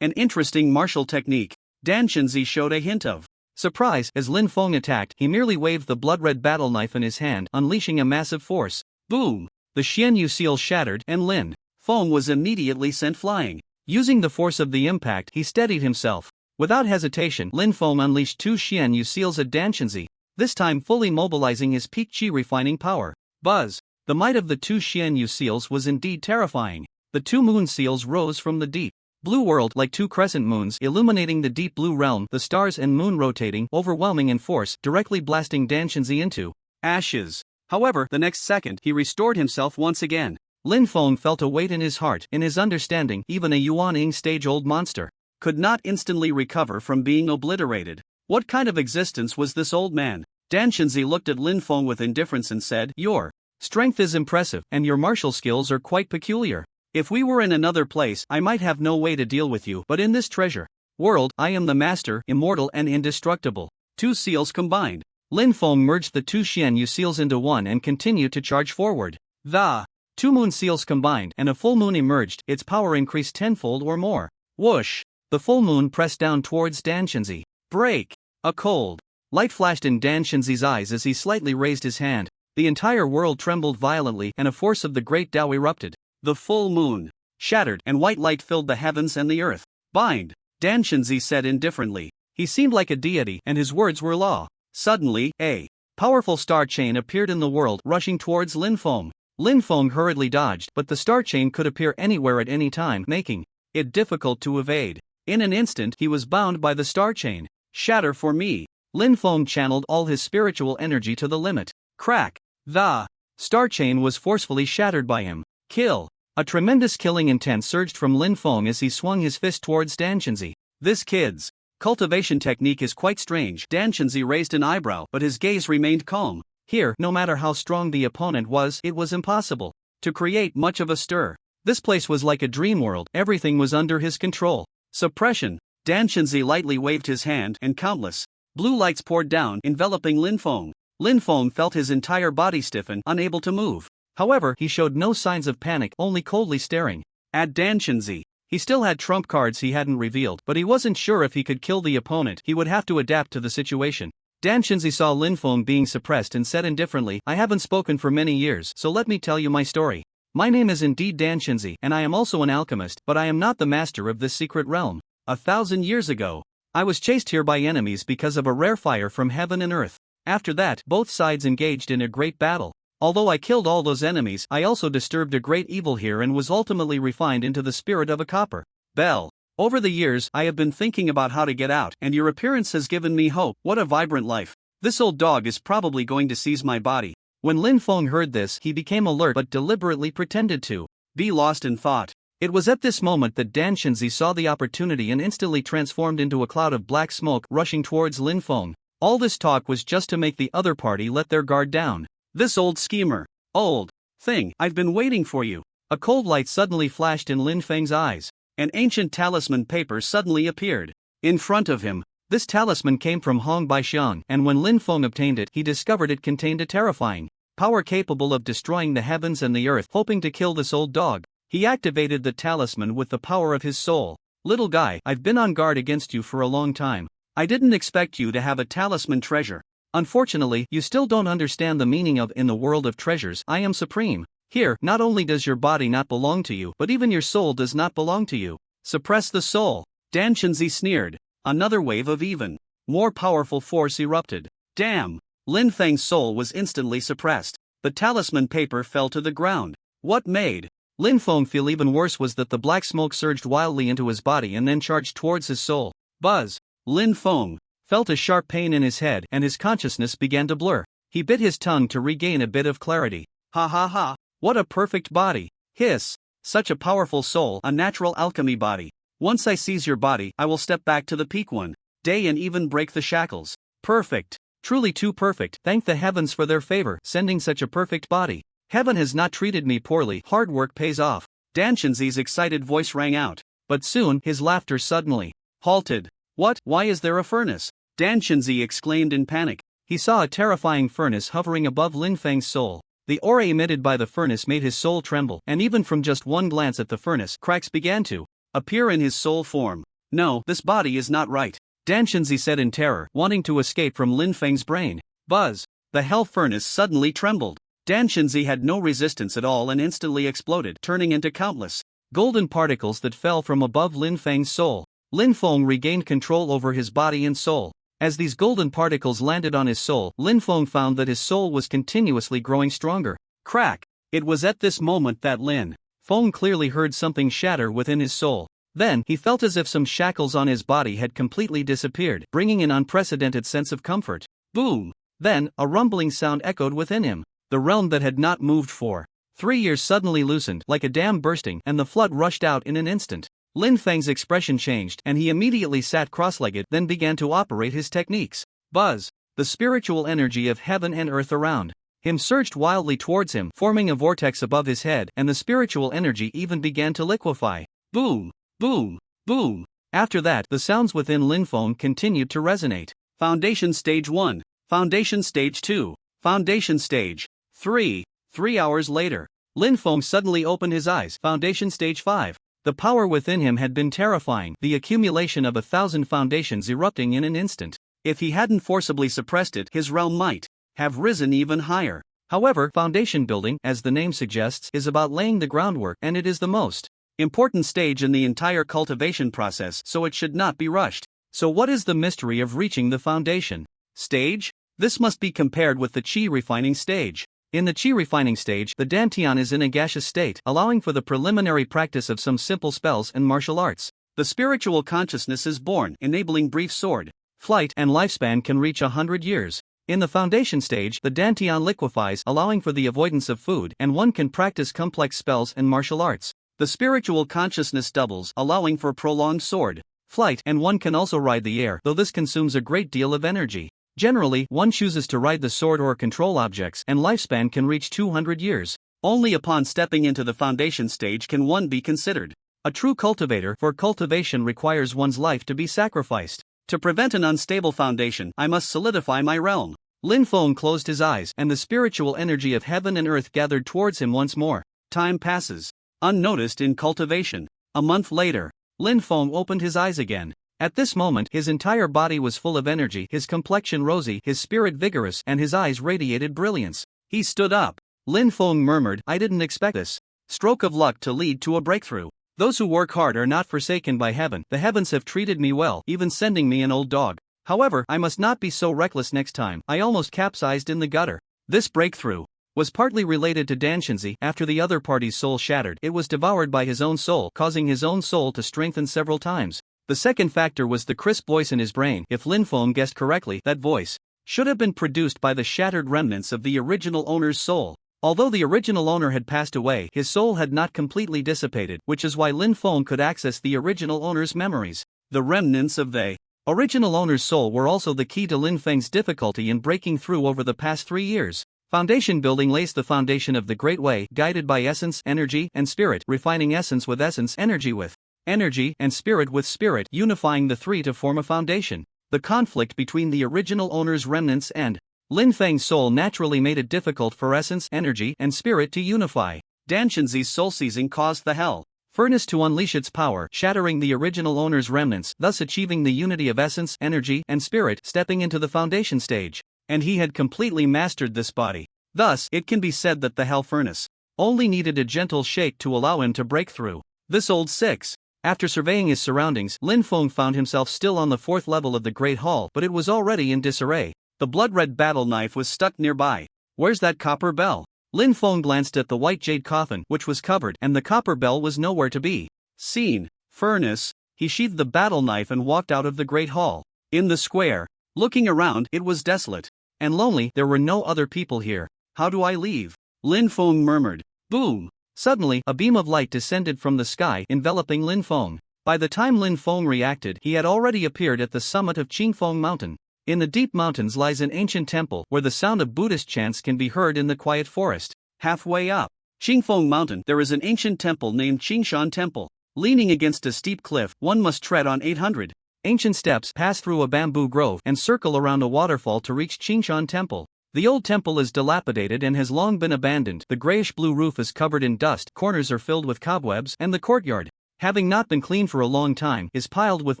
An interesting martial technique. Dan Shinzi showed a hint of surprise as Lin Feng attacked. He merely waved the blood-red battle knife in his hand, unleashing a massive force. Boom! The Xian Yu seal shattered, and Lin Feng was immediately sent flying. Using the force of the impact, he steadied himself. Without hesitation, Lin Feng unleashed 2 Xian Yu seals at Dan Shinzi, this time fully mobilizing his peak chi refining power. Buzz! The might of the 2 Xian Yu seals was indeed terrifying. The 2 moon seals rose from the deep blue world like 2 crescent moons, illuminating the deep blue realm, the stars and moon rotating, overwhelming in force, directly blasting Dan Shinzi into ashes. However, the next second, he restored himself once again. Lin Feng felt a weight in his heart. In his understanding, even a Yuan-ing stage-old monster could not instantly recover from being obliterated. What kind of existence was this old man? Dan Shinzi looked at Lin Feng with indifference and said, "Your Strength is impressive, and your martial skills are quite peculiar. If we were in another place, I might have no way to deal with you, but in this treasure world, I am the master, immortal and indestructible. Two seals combined. Linfeng merged the two Xianyu seals into one and continued to charge forward. The two moon seals combined and a full moon emerged, its power increased tenfold or more. Whoosh! The full moon pressed down towards Dan Shenzi. Break! A cold light flashed in Dan Shenzi's eyes as he slightly raised his hand. The entire world trembled violently and a force of the great Tao erupted. The full moon shattered and white light filled the heavens and the earth. Bind! Dan Shenzi said indifferently. He seemed like a deity and his words were law. Suddenly, a powerful star chain appeared in the world, rushing towards Linfeng. Linfeng hurriedly dodged, but the star chain could appear anywhere at any time, making it difficult to evade. In an instant, he was bound by the star chain. Shatter for me. Linfeng channeled all his spiritual energy to the limit. Crack! The star chain was forcefully shattered by him. Kill! A tremendous killing intent surged from Linfeng as he swung his fist towards Dan Shenzi. This kid's cultivation technique is quite strange. Dan Shenzi raised an eyebrow, but his gaze remained calm. Here, no matter how strong the opponent was, it was impossible to create much of a stir. This place was like a dream world, everything was under his control. Suppression. Dan Shenzi lightly waved his hand and countless blue lights poured down, enveloping Linfeng. Linfeng felt his entire body stiffen, unable to move. However, he showed no signs of panic, only coldly staring at Dan Shenzi. He still had trump cards he hadn't revealed, but he wasn't sure if he could kill the opponent. He would have to adapt to the situation. Dan Shenzi saw Linfeng being suppressed and said indifferently, I haven't spoken for many years, so let me tell you my story. My name is indeed Dan Shenzi, and I am also an alchemist, but I am not the master of this secret realm. 1,000 years ago, I was chased here by enemies because of a rare fire from heaven and earth. After that, both sides engaged in a great battle. Although I killed all those enemies, I also disturbed a great evil here and was ultimately refined into the spirit of a copper bell. Over the years, I have been thinking about how to get out, and your appearance has given me hope. What a vibrant life. This old dog is probably going to seize my body. When Linfeng heard this, he became alert but deliberately pretended to be lost in thought. It was at this moment that Dan Shenzi saw the opportunity and instantly transformed into a cloud of black smoke rushing towards Linfeng. All this talk was just to make the other party let their guard down. This old schemer. Old thing, I've been waiting for you. A cold light suddenly flashed in Linfeng's eyes. An ancient talisman paper suddenly appeared in front of him. This talisman came from Hong Baixiang, and when Linfeng obtained it, he discovered it contained a terrifying power capable of destroying the heavens and the earth. Hoping to kill this old dog, he activated the talisman with the power of his soul. Little guy, I've been on guard against you for a long time. I didn't expect you to have a talisman treasure. Unfortunately, you still don't understand the meaning of in the world of treasures, I am supreme. Here, not only does your body not belong to you, but even your soul does not belong to you. Suppress the soul. Dan Shenzi sneered. Another wave of even more powerful force erupted. Damn! Linfeng's soul was instantly suppressed. The talisman paper fell to the ground. What made Linfeng feel even worse was that the black smoke surged wildly into his body and then charged towards his soul. Buzz! Linfeng felt a sharp pain in his head and his consciousness began to blur. He bit his tongue to regain a bit of clarity. Ha ha ha! What a perfect body! Hiss! Such a powerful soul, a natural alchemy body. Once I seize your body, I will step back to the peak one day and even break the shackles. Perfect! Truly too perfect. Thank the heavens for their favor, sending such a perfect body. Heaven has not treated me poorly. Hard work pays off. Dan Shenzi's excited voice rang out. But soon, his laughter suddenly halted. What? Why is there a furnace? Dan Shenzi exclaimed in panic. He saw a terrifying furnace hovering above Linfeng's soul. The aura emitted by the furnace made his soul tremble, and even from just one glance at the furnace, cracks began to appear in his soul form. No, this body is not right, Dan Shenzi said in terror, wanting to escape from Linfeng's brain. Buzz! The hell furnace suddenly trembled. Dan Shenzi had no resistance at all and instantly exploded, turning into countless golden particles that fell from above Linfeng's soul. Linfeng regained control over his body and soul. As these golden particles landed on his soul, Linfeng found that his soul was continuously growing stronger. Crack! It was at this moment that Linfeng clearly heard something shatter within his soul. Then, he felt as if some shackles on his body had completely disappeared, bringing an unprecedented sense of comfort. Boom! Then, a rumbling sound echoed within him. The realm that had not moved for 3 years suddenly loosened, like a dam bursting, and the flood rushed out in an instant. Linfeng's expression changed, and he immediately sat cross-legged, then began to operate his techniques. Buzz! The spiritual energy of heaven and earth around Him surged wildly towards him, forming a vortex above his head, and the spiritual energy even began to liquefy. Boom! Boom! Boom! After that, the sounds within Linfeng continued to resonate. Foundation Stage 1. Foundation Stage 2. Foundation Stage 3. 3 hours later, Linfeng suddenly opened his eyes. Foundation Stage 5. The power within him had been terrifying, the accumulation of 1,000 foundations erupting in an instant. If he hadn't forcibly suppressed it, his realm might have risen even higher. However, foundation building, as the name suggests, is about laying the groundwork, and it is the most important stage in the entire cultivation process, so it should not be rushed. So what is the mystery of reaching the foundation stage? This must be compared with the qi refining stage. In the qi refining stage, the dantian is in a gaseous state, allowing for the preliminary practice of some simple spells and martial arts. The spiritual consciousness is born, enabling brief sword flight, and lifespan can reach 100 years. In the foundation stage, the dantian liquefies, allowing for the avoidance of food, and one can practice complex spells and martial arts. The spiritual consciousness doubles, allowing for prolonged sword flight, and one can also ride the air, though this consumes a great deal of energy. Generally, one chooses to ride the sword or control objects, and lifespan can reach 200 years. Only upon stepping into the foundation stage can one be considered a true cultivator, for cultivation requires one's life to be sacrificed. To prevent an unstable foundation, I must solidify my realm. Linfeng closed his eyes, and the spiritual energy of heaven and earth gathered towards him once more. Time passes, unnoticed in cultivation. A month later, Linfeng opened his eyes again. At this moment, his entire body was full of energy, his complexion rosy, his spirit vigorous, and his eyes radiated brilliance. He stood up. Linfeng murmured, "I didn't expect this stroke of luck to lead to a breakthrough. Those who work hard are not forsaken by heaven. The heavens have treated me well, even sending me an old dog. However, I must not be so reckless next time. I almost capsized in the gutter." This breakthrough was partly related to Danshinzi. After the other party's soul shattered, it was devoured by his own soul, causing his own soul to strengthen several times. The second factor was the crisp voice in his brain. If Linfeng guessed correctly, that voice should have been produced by the shattered remnants of the original owner's soul. Although the original owner had passed away, his soul had not completely dissipated, which is why Linfeng could access the original owner's memories. The remnants of the original owner's soul were also the key to Linfeng's difficulty in breaking through over the past 3 years. Foundation building lays the foundation of the Great Way, guided by essence, energy, and spirit, refining essence with essence, energy with energy, and spirit with spirit, unifying the three to form a foundation. The conflict between the original owner's remnants and Linfeng's soul naturally made it difficult for essence, energy, and spirit to unify. Danshinzi's soul seizing caused the hell furnace to unleash its power, shattering the original owner's remnants, thus achieving the unity of essence, energy, and spirit, stepping into the foundation stage. And he had completely mastered this body. Thus, it can be said that the hell furnace only needed a gentle shake to allow him to break through. This old six. After surveying his surroundings, Linfeng found himself still on the 4th level of the Great Hall, but it was already in disarray. The blood-red battle knife was stuck nearby. Where's that copper bell? Linfeng glanced at the white jade coffin, which was covered, and the copper bell was nowhere to be seen. Furnace. He sheathed the battle knife and walked out of the Great Hall. In the square, looking around, it was desolate and lonely. There were no other people here. How do I leave? Linfeng murmured. Boom! Suddenly, a beam of light descended from the sky, enveloping Linfeng. By the time Linfeng reacted, he had already appeared at the summit of Qingfeng Mountain. In the deep mountains lies an ancient temple, where the sound of Buddhist chants can be heard in the quiet forest. Halfway up Qingfeng Mountain, there is an ancient temple named Qingshan Temple. Leaning against a steep cliff, one must tread on 800 ancient steps, pass through a bamboo grove, and circle around a waterfall to reach Qingshan Temple. The old temple is dilapidated and has long been abandoned. The grayish-blue roof is covered in dust, corners are filled with cobwebs, and the courtyard, having not been cleaned for a long time, is piled with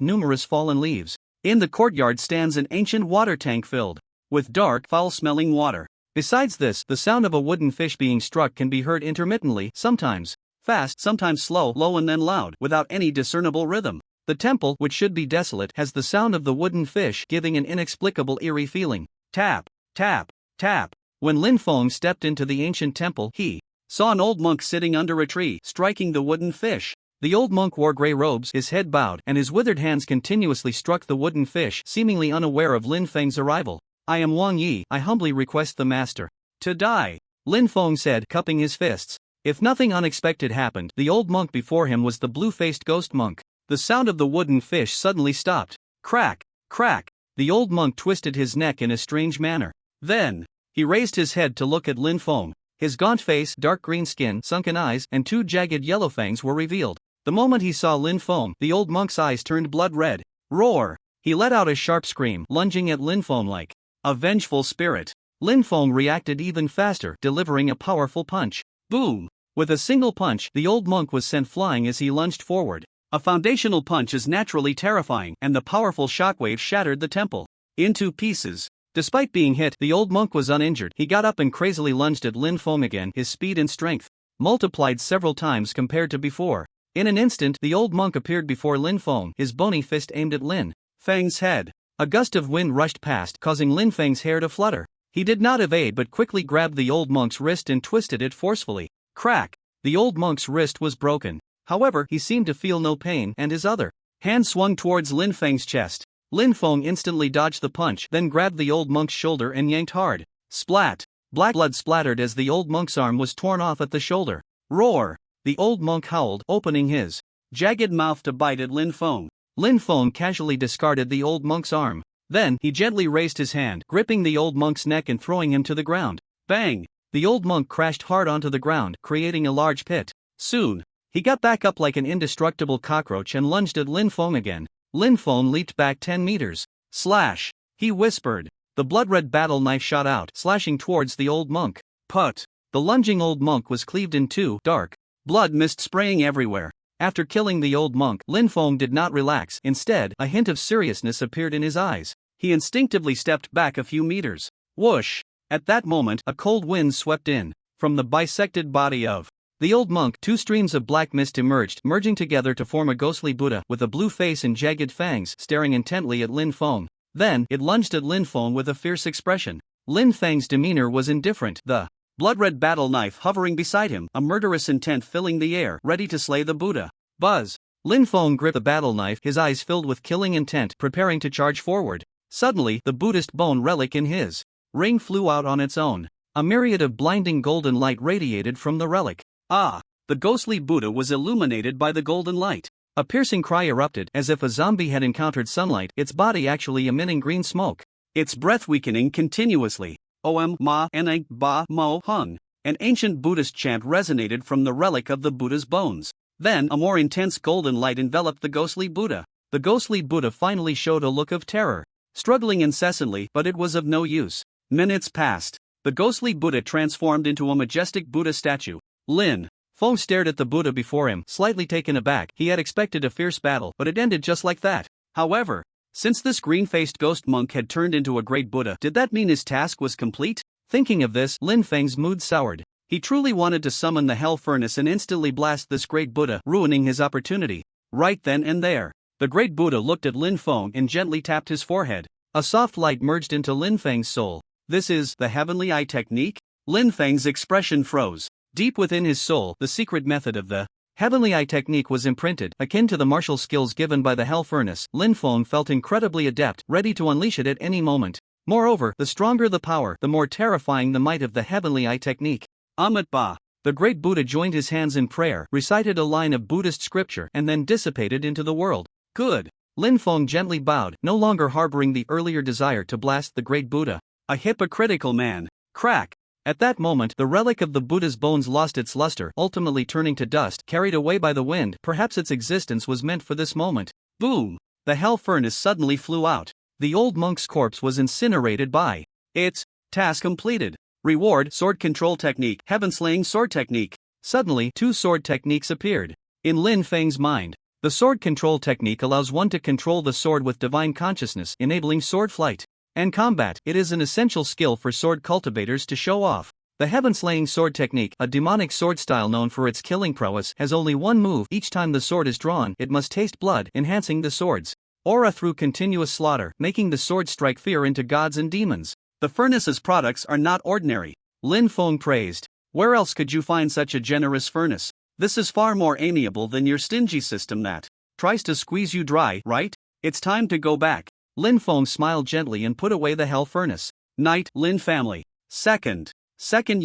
numerous fallen leaves. In the courtyard stands an ancient water tank filled with dark, foul-smelling water. Besides this, the sound of a wooden fish being struck can be heard intermittently, sometimes fast, sometimes slow, low and then loud, without any discernible rhythm. The temple, which should be desolate, has the sound of the wooden fish, giving an inexplicable eerie feeling. Tap, tap, tap. When Linfeng stepped into the ancient temple, he saw an old monk sitting under a tree, striking the wooden fish. The old monk wore gray robes, his head bowed, and his withered hands continuously struck the wooden fish, seemingly unaware of Linfeng's arrival. "I am Wang Yi, I humbly request the master to die," Linfeng said, cupping his fists. If nothing unexpected happened, the old monk before him was the blue-faced ghost monk. The sound of the wooden fish suddenly stopped. Crack, crack. The old monk twisted his neck in a strange manner. Then, He raised his head to look at Lin Feng. His gaunt face, dark green skin, sunken eyes, and two jagged yellow fangs were revealed. The moment he saw Lin Feng, the old monk's eyes turned blood red. Roar! He let out a sharp scream, lunging at Lin Feng like a vengeful spirit. Lin Feng reacted even faster, delivering a powerful punch. Boom! With a single punch, the old monk was sent flying as he lunged forward. A foundational punch is naturally terrifying, and the powerful shockwave shattered the temple into pieces. Despite being hit, the old monk was uninjured. He got up and crazily lunged at Lin Feng again, his speed and strength multiplied several times compared to before. In an instant, the old monk appeared before Lin Feng, his bony fist aimed at Lin Feng's head. A gust of wind rushed past, causing Lin Feng's hair to flutter. He did not evade but quickly grabbed the old monk's wrist and twisted it forcefully. Crack! The old monk's wrist was broken. However, he seemed to feel no pain, and his other hand swung towards Lin Feng's chest. Lin Feng instantly dodged the punch, then grabbed the old monk's shoulder and yanked hard. Splat! Black blood splattered as the old monk's arm was torn off at the shoulder. Roar! The old monk howled, opening his jagged mouth to bite at Lin Feng. Lin Feng casually discarded the old monk's arm. Then, he gently raised his hand, gripping the old monk's neck and throwing him to the ground. Bang! The old monk crashed hard onto the ground, creating a large pit. Soon, he got back up like an indestructible cockroach and lunged at Lin Feng again. Lin Feng leaped back 10 meters. Slash! He whispered. The blood-red battle knife shot out, slashing towards the old monk. Put! The lunging old monk was cleaved in two, dark blood mist spraying everywhere. After killing the old monk, Lin Feng did not relax. Instead, a hint of seriousness appeared in his eyes. He instinctively stepped back a few meters. Whoosh! At that moment, a cold wind swept in. From the bisected body of the old monk, two streams of black mist emerged, merging together to form a ghostly Buddha with a blue face and jagged fangs, staring intently at Lin Feng. Then, it lunged at Lin Feng with a fierce expression. Lin Feng's demeanor was indifferent, the blood-red battle knife hovering beside him, a murderous intent filling the air, ready to slay the Buddha. Buzz! Lin Feng gripped the battle knife, his eyes filled with killing intent, preparing to charge forward. Suddenly, the Buddhist bone relic in his ring flew out on its own. A myriad of blinding golden light radiated from the relic. Ah! The ghostly Buddha was illuminated by the golden light. A piercing cry erupted, as if a zombie had encountered sunlight, its body actually emitting green smoke. Its breath weakening continuously. Om Ma Nang Ba Mo Hung. An ancient Buddhist chant resonated from the relic of the Buddha's bones. Then, a more intense golden light enveloped the ghostly Buddha. The ghostly Buddha finally showed a look of terror. Struggling incessantly, but it was of no use. Minutes passed. The ghostly Buddha transformed into a majestic Buddha statue. Lin Feng stared at the Buddha before him, slightly taken aback. He had expected a fierce battle, but it ended just like that. However, since this green-faced ghost monk had turned into a great Buddha, did that mean his task was complete? Thinking of this, Lin Feng's mood soured. He truly wanted to summon the hell furnace and instantly blast this great Buddha, ruining his opportunity. Right then and there, the great Buddha looked at Lin Feng and gently tapped his forehead. A soft light merged into Lin Feng's soul. This is the heavenly eye technique? Lin Feng's expression froze. Deep within his soul, the secret method of the heavenly eye technique was imprinted, akin to the martial skills given by the hell furnace. Lin Feng felt incredibly adept, ready to unleash it at any moment. Moreover, the stronger the power, the more terrifying the might of the heavenly eye technique. Amat Ba. The great Buddha joined his hands in prayer, recited a line of Buddhist scripture, and then dissipated into the world. Good. Lin Feng gently bowed, no longer harboring the earlier desire to blast the great Buddha. A hypocritical man. Crack. At that moment, the relic of the Buddha's bones lost its luster, ultimately turning to dust, carried away by the wind. Perhaps its existence was meant for this moment. Boom! The hell furnace suddenly flew out. The old monk's corpse was incinerated by its task completed. Reward: sword control technique, heaven-slaying sword technique. Suddenly, two sword techniques appeared in Lin Feng's mind. The sword control technique allows one to control the sword with divine consciousness, enabling sword flight and combat. It is an essential skill for sword cultivators to show off. The heaven-slaying sword technique, a demonic sword style known for its killing prowess, has only one move. Each time the sword is drawn, it must taste blood, enhancing the sword's aura through continuous slaughter, making the sword strike fear into gods and demons. The furnace's products are not ordinary. Lin Feng praised. Where else could you find such a generous furnace? This is far more amiable than your stingy system that tries to squeeze you dry, right? It's time to go back. Lin Feng smiled gently and put away the hell furnace. Night, Lin family. Second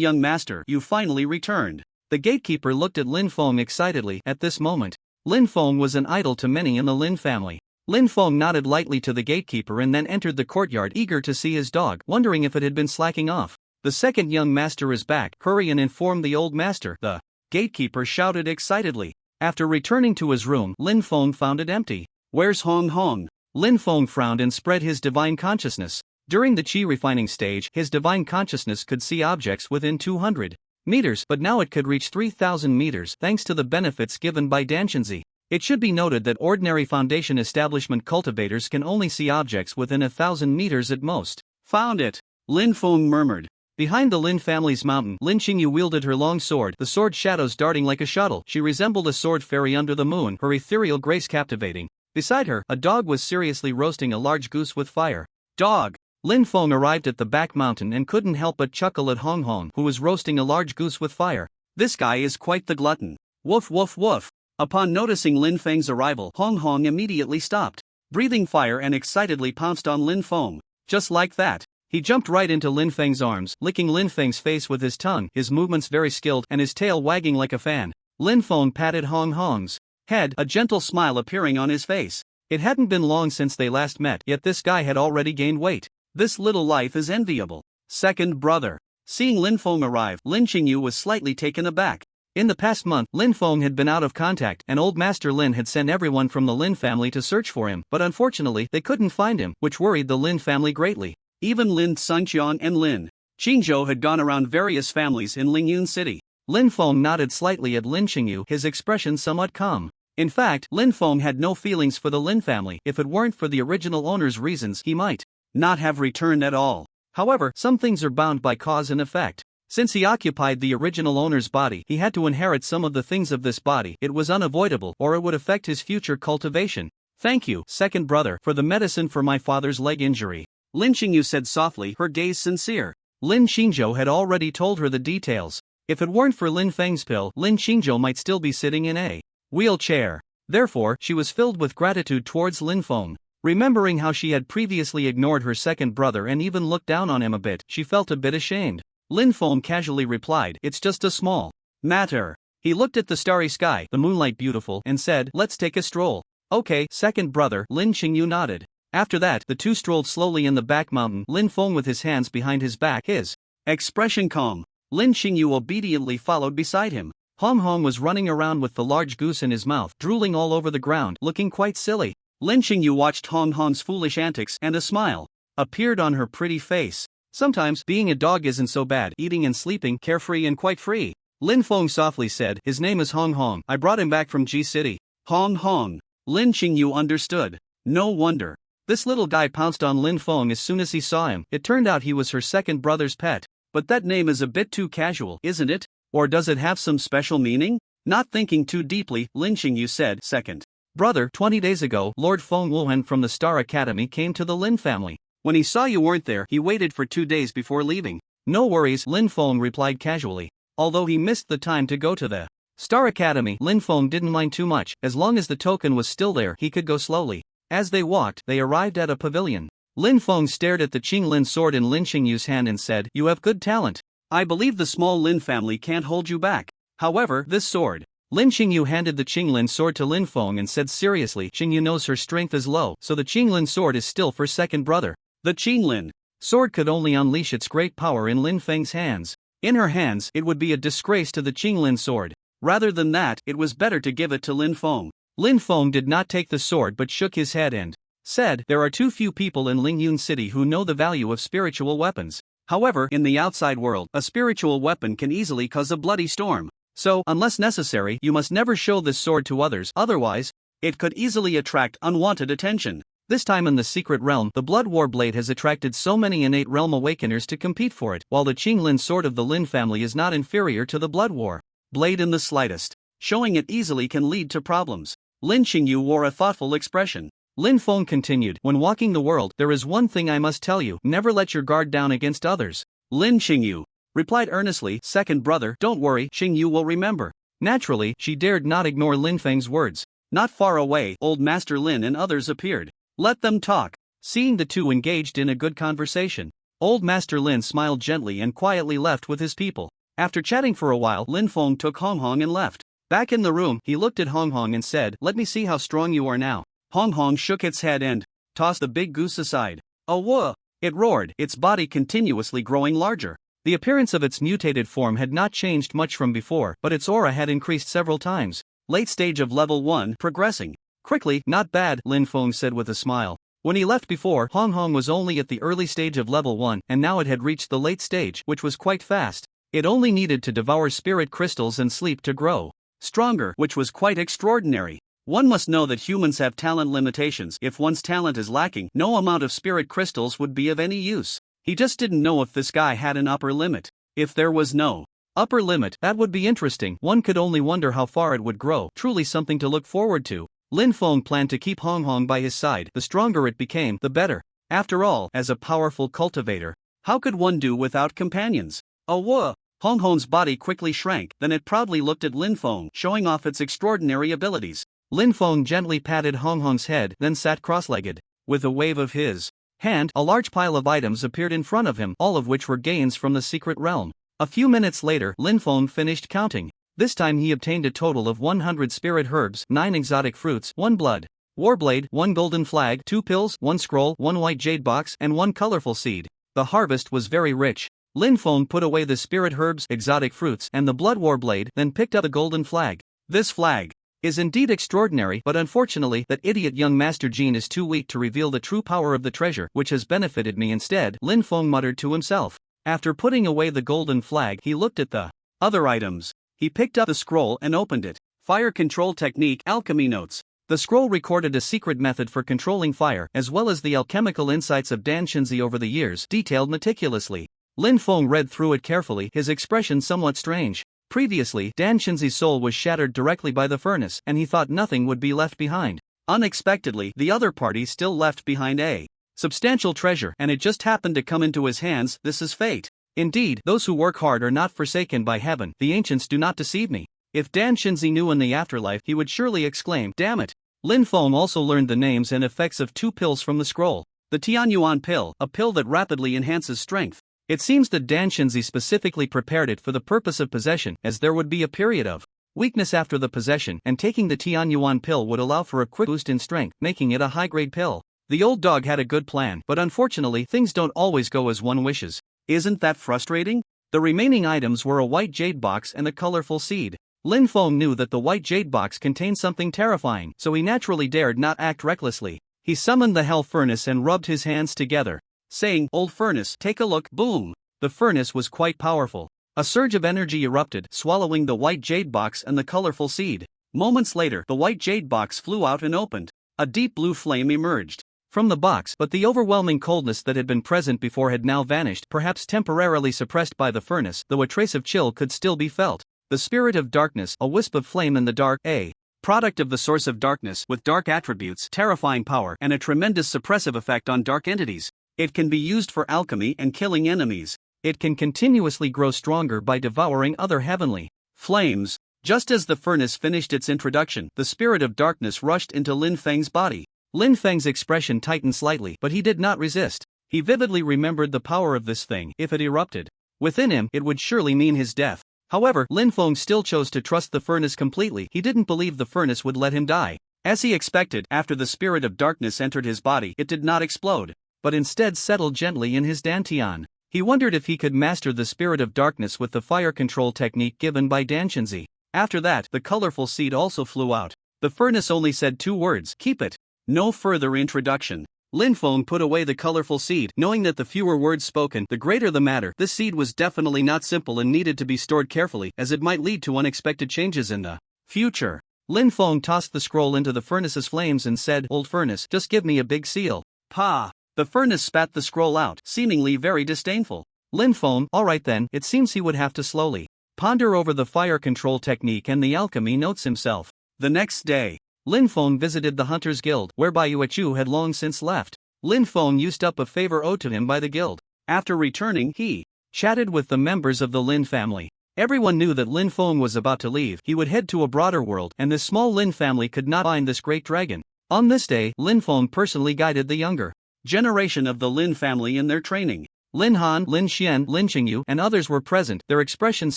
young master, you finally returned. The gatekeeper looked at Lin Feng excitedly. At this moment, Lin Feng was an idol to many in the Lin family. Lin Feng nodded lightly to the gatekeeper and then entered the courtyard, eager to see his dog, wondering if it had been slacking off. The second young master is back. Hurry and inform the old master, the gatekeeper shouted excitedly. After returning to his room, Lin Feng found it empty. Where's Hong Hong? Lin Feng frowned and spread his divine consciousness. During the chi refining stage, his divine consciousness could see objects within 200 meters, but now it could reach 3,000 meters thanks to the benefits given by Danshinzi. It should be noted that ordinary foundation establishment cultivators can only see objects within 1,000 meters at most. Found it, Lin Feng murmured. Behind the Lin family's mountain, Lin Qingyu wielded her long sword, the sword shadows darting like a shuttle. She resembled a sword fairy under the moon, her ethereal grace captivating. Beside her, a dog was seriously roasting a large goose with fire. Dog! Lin Feng arrived at the back mountain and couldn't help but chuckle at Hong Hong, who was roasting a large goose with fire. This guy is quite the glutton. Woof woof woof. Upon noticing Lin Feng's arrival, Hong Hong immediately stopped, breathing fire, and excitedly pounced on Lin Feng. Just like that, he jumped right into Lin Feng's arms, licking Lin Feng's face with his tongue, his movements very skilled and his tail wagging like a fan. Lin Feng patted Hong Hong's head, a gentle smile appearing on his face. It hadn't been long since they last met, yet this guy had already gained weight. This little life is enviable. Second brother. Seeing Lin Feng arrive, Lin Qingyu was slightly taken aback. In the past month, Lin Feng had been out of contact, and old Master Lin had sent everyone from the Lin family to search for him, but unfortunately, they couldn't find him, which worried the Lin family greatly. Even Lin Sunqian and Lin Qingzhou had gone around various families in Lingyun City. Lin Feng nodded slightly at Lin Qingyu, his expression somewhat calm. In fact, Lin Feng had no feelings for the Lin family. If it weren't for the original owner's reasons, he might not have returned at all. However, some things are bound by cause and effect. Since he occupied the original owner's body, he had to inherit some of the things of this body. It was unavoidable, or it would affect his future cultivation. Thank you, second brother, for the medicine for my father's leg injury, Lin Qingyu said softly, her gaze sincere. Lin Qingzhou had already told her the details. If it weren't for Lin Feng's pill, Lin Qingzhou might still be sitting in a wheelchair. Therefore, she was filled with gratitude towards Lin Feng. Remembering how she had previously ignored her second brother and even looked down on him a bit, she felt a bit ashamed. Lin Feng casually replied, "It's just a small matter." He looked at the starry sky, the moonlight beautiful, and said, "Let's take a stroll." "Okay, second brother," Lin Qingyu nodded. After that, the two strolled slowly in the back mountain, Lin Feng with his hands behind his back, his expression calm. Lin Qingyu obediently followed beside him. Hong Hong was running around with the large goose in his mouth, drooling all over the ground, looking quite silly. Lin Qingyu watched Hong Hong's foolish antics, and a smile appeared on her pretty face. Sometimes, being a dog isn't so bad, eating and sleeping, carefree and quite free. Lin Feng softly said, "His name is Hong Hong. I brought him back from G City." Hong Hong. Lin Qingyu understood. No wonder. This little guy pounced on Lin Feng as soon as he saw him. It turned out he was her second brother's pet. But that name is a bit too casual, isn't it? Or does it have some special meaning? Not thinking too deeply, Lin Qingyu said, "Second brother, 20 days ago, Lord Feng Wuhan from the Star Academy came to the Lin family. When he saw you weren't there, he waited for 2 days before leaving." "No worries," Lin Feng replied casually. Although he missed the time to go to the Star Academy, Lin Feng didn't mind too much. As long as the token was still there, he could go slowly. As they walked, they arrived at a pavilion. Lin Feng stared at the Qinglin sword in Lin Qingyu's hand and said, "You have good talent. I believe the small Lin family can't hold you back. However, this sword." Lin Qingyu handed the Qinglin sword to Lin Feng and said seriously, "Qingyu knows her strength is low, so the Qinglin sword is still for second brother." The Qinglin sword could only unleash its great power in Lin Feng's hands. In her hands, it would be a disgrace to the Qinglin sword. Rather than that, it was better to give it to Lin Feng. Lin Feng did not take the sword but shook his head and said, "There are too few people in Lingyun City who know the value of spiritual weapons. However, in the outside world, a spiritual weapon can easily cause a bloody storm. So, unless necessary, you must never show this sword to others, otherwise, it could easily attract unwanted attention." This time in the secret realm, the Blood War Blade has attracted so many innate realm awakeners to compete for it, while the Qinglin sword of the Lin family is not inferior to the Blood War Blade in the slightest. Showing it easily can lead to problems. Lin Qingyu wore a thoughtful expression. Lin Feng continued, "When walking the world, there is one thing I must tell you, never let your guard down against others." Lin Qingyu replied earnestly, "Second brother, don't worry, Qingyu will remember." Naturally, she dared not ignore Lin Feng's words. Not far away, old Master Lin and others appeared. Let them talk. Seeing the two engaged in a good conversation, old Master Lin smiled gently and quietly left with his people. After chatting for a while, Lin Feng took Hong Hong and left. Back in the room, he looked at Hong Hong and said, "Let me see how strong you are now." Hong Hong shook its head and tossed the big goose aside. "Oh whoa!" It roared, its body continuously growing larger. The appearance of its mutated form had not changed much from before, but its aura had increased several times. Late stage of level 1, progressing. Quickly, not bad, Lin Feng said with a smile. When he left before, Hong Hong was only at the early stage of level 1, and now it had reached the late stage, which was quite fast. It only needed to devour spirit crystals and sleep to grow stronger, which was quite extraordinary. One must know that humans have talent limitations. If one's talent is lacking, no amount of spirit crystals would be of any use. He just didn't know if this guy had an upper limit. If there was no upper limit, that would be interesting. One could only wonder how far it would grow. Truly something to look forward to. Lin Feng planned to keep Hong Hong by his side. The stronger it became, the better. After all, as a powerful cultivator, how could one do without companions? Oh whoa! Hong Hong's body quickly shrank, then it proudly looked at Lin Feng, showing off its extraordinary abilities. Lin Feng gently patted Hong Hong's head, then sat cross-legged. With a wave of his hand, a large pile of items appeared in front of him, all of which were gains from the secret realm. A few minutes later, Lin Feng finished counting. This time he obtained a total of 100 spirit herbs, 9 exotic fruits, 1 blood warblade, 1 golden flag, 2 pills, 1 scroll, 1 white jade box, and 1 colorful seed. The harvest was very rich. Lin Feng put away the spirit herbs, exotic fruits, and the blood warblade, then picked up the golden flag. This flag is indeed extraordinary, but unfortunately, that idiot young Master Jean is too weak to reveal the true power of the treasure, which has benefited me instead, Lin Feng muttered to himself. After putting away the golden flag, he looked at the other items. He picked up the scroll and opened it. Fire control technique, alchemy notes. The scroll recorded a secret method for controlling fire, as well as the alchemical insights of Dan Shinzi over the years, detailed meticulously. Lin Feng read through it carefully, his expression somewhat strange. Previously, Dan Shinzi's soul was shattered directly by the furnace, and he thought nothing would be left behind. Unexpectedly, the other party still left behind a substantial treasure, and it just happened to come into his hands. This is fate. Indeed, those who work hard are not forsaken by heaven. The ancients do not deceive me. If Dan Shinzi knew in the afterlife, he would surely exclaim, damn it. Lin Feng also learned the names and effects of 2 pills from the scroll. The Tian Yuan pill, a pill that rapidly enhances strength. It seems that Dan Shinzi specifically prepared it for the purpose of possession, as there would be a period of weakness after the possession, and taking the Tian Yuan pill would allow for a quick boost in strength, making it a high-grade pill. The old dog had a good plan, but unfortunately things don't always go as one wishes. Isn't that frustrating? The remaining items were a white jade box and a colorful seed. Lin Feng knew that the white jade box contained something terrifying, so he naturally dared not act recklessly. He summoned the hell furnace and rubbed his hands together, saying, "Old furnace, take a look." Boom! The furnace was quite powerful. A surge of energy erupted, swallowing the white jade box and the colorful seed. Moments later, the white jade box flew out and opened. A deep blue flame emerged from the box, but the overwhelming coldness that had been present before had now vanished, perhaps temporarily suppressed by the furnace, though a trace of chill could still be felt. The spirit of darkness, a wisp of flame in the dark, a product of the source of darkness, with dark attributes, terrifying power, and a tremendous suppressive effect on dark entities. It can be used for alchemy and killing enemies. It can continuously grow stronger by devouring other heavenly flames. Just as the furnace finished its introduction, the spirit of darkness rushed into Lin Feng's body. Lin Feng's expression tightened slightly, but he did not resist. He vividly remembered the power of this thing. If it erupted within him, it would surely mean his death. However, Lin Feng still chose to trust the furnace completely. He didn't believe the furnace would let him die. As he expected, after the spirit of darkness entered his body, it did not explode, but instead settled gently in his dantian. He wondered if he could master the spirit of darkness with the fire control technique given by Dan Shinzi. After that, the colorful seed also flew out. The furnace only said 2 words, "Keep it." No further introduction. Lin Feng put away the colorful seed, knowing that the fewer words spoken, the greater the matter. This seed was definitely not simple and needed to be stored carefully, as it might lead to unexpected changes in the future. Lin Feng tossed the scroll into the furnace's flames and said, "Old furnace, just give me a big seal." Pa! The furnace spat the scroll out, seemingly very disdainful. Lin Feng, alright then, it seems he would have to slowly ponder over the fire control technique and the alchemy notes himself. The next day, Lin Feng visited the Hunters Guild, whereby Yuechu had long since left. Lin Feng used up a favor owed to him by the guild. After returning, he chatted with the members of the Lin family. Everyone knew that Lin Feng was about to leave. He would head to a broader world, and this small Lin family could not find this great dragon. On this day, Lin Feng personally guided the younger generation of the Lin family in their training. Lin Han, Lin Xian, Lin Qingyu, and others were present, their expressions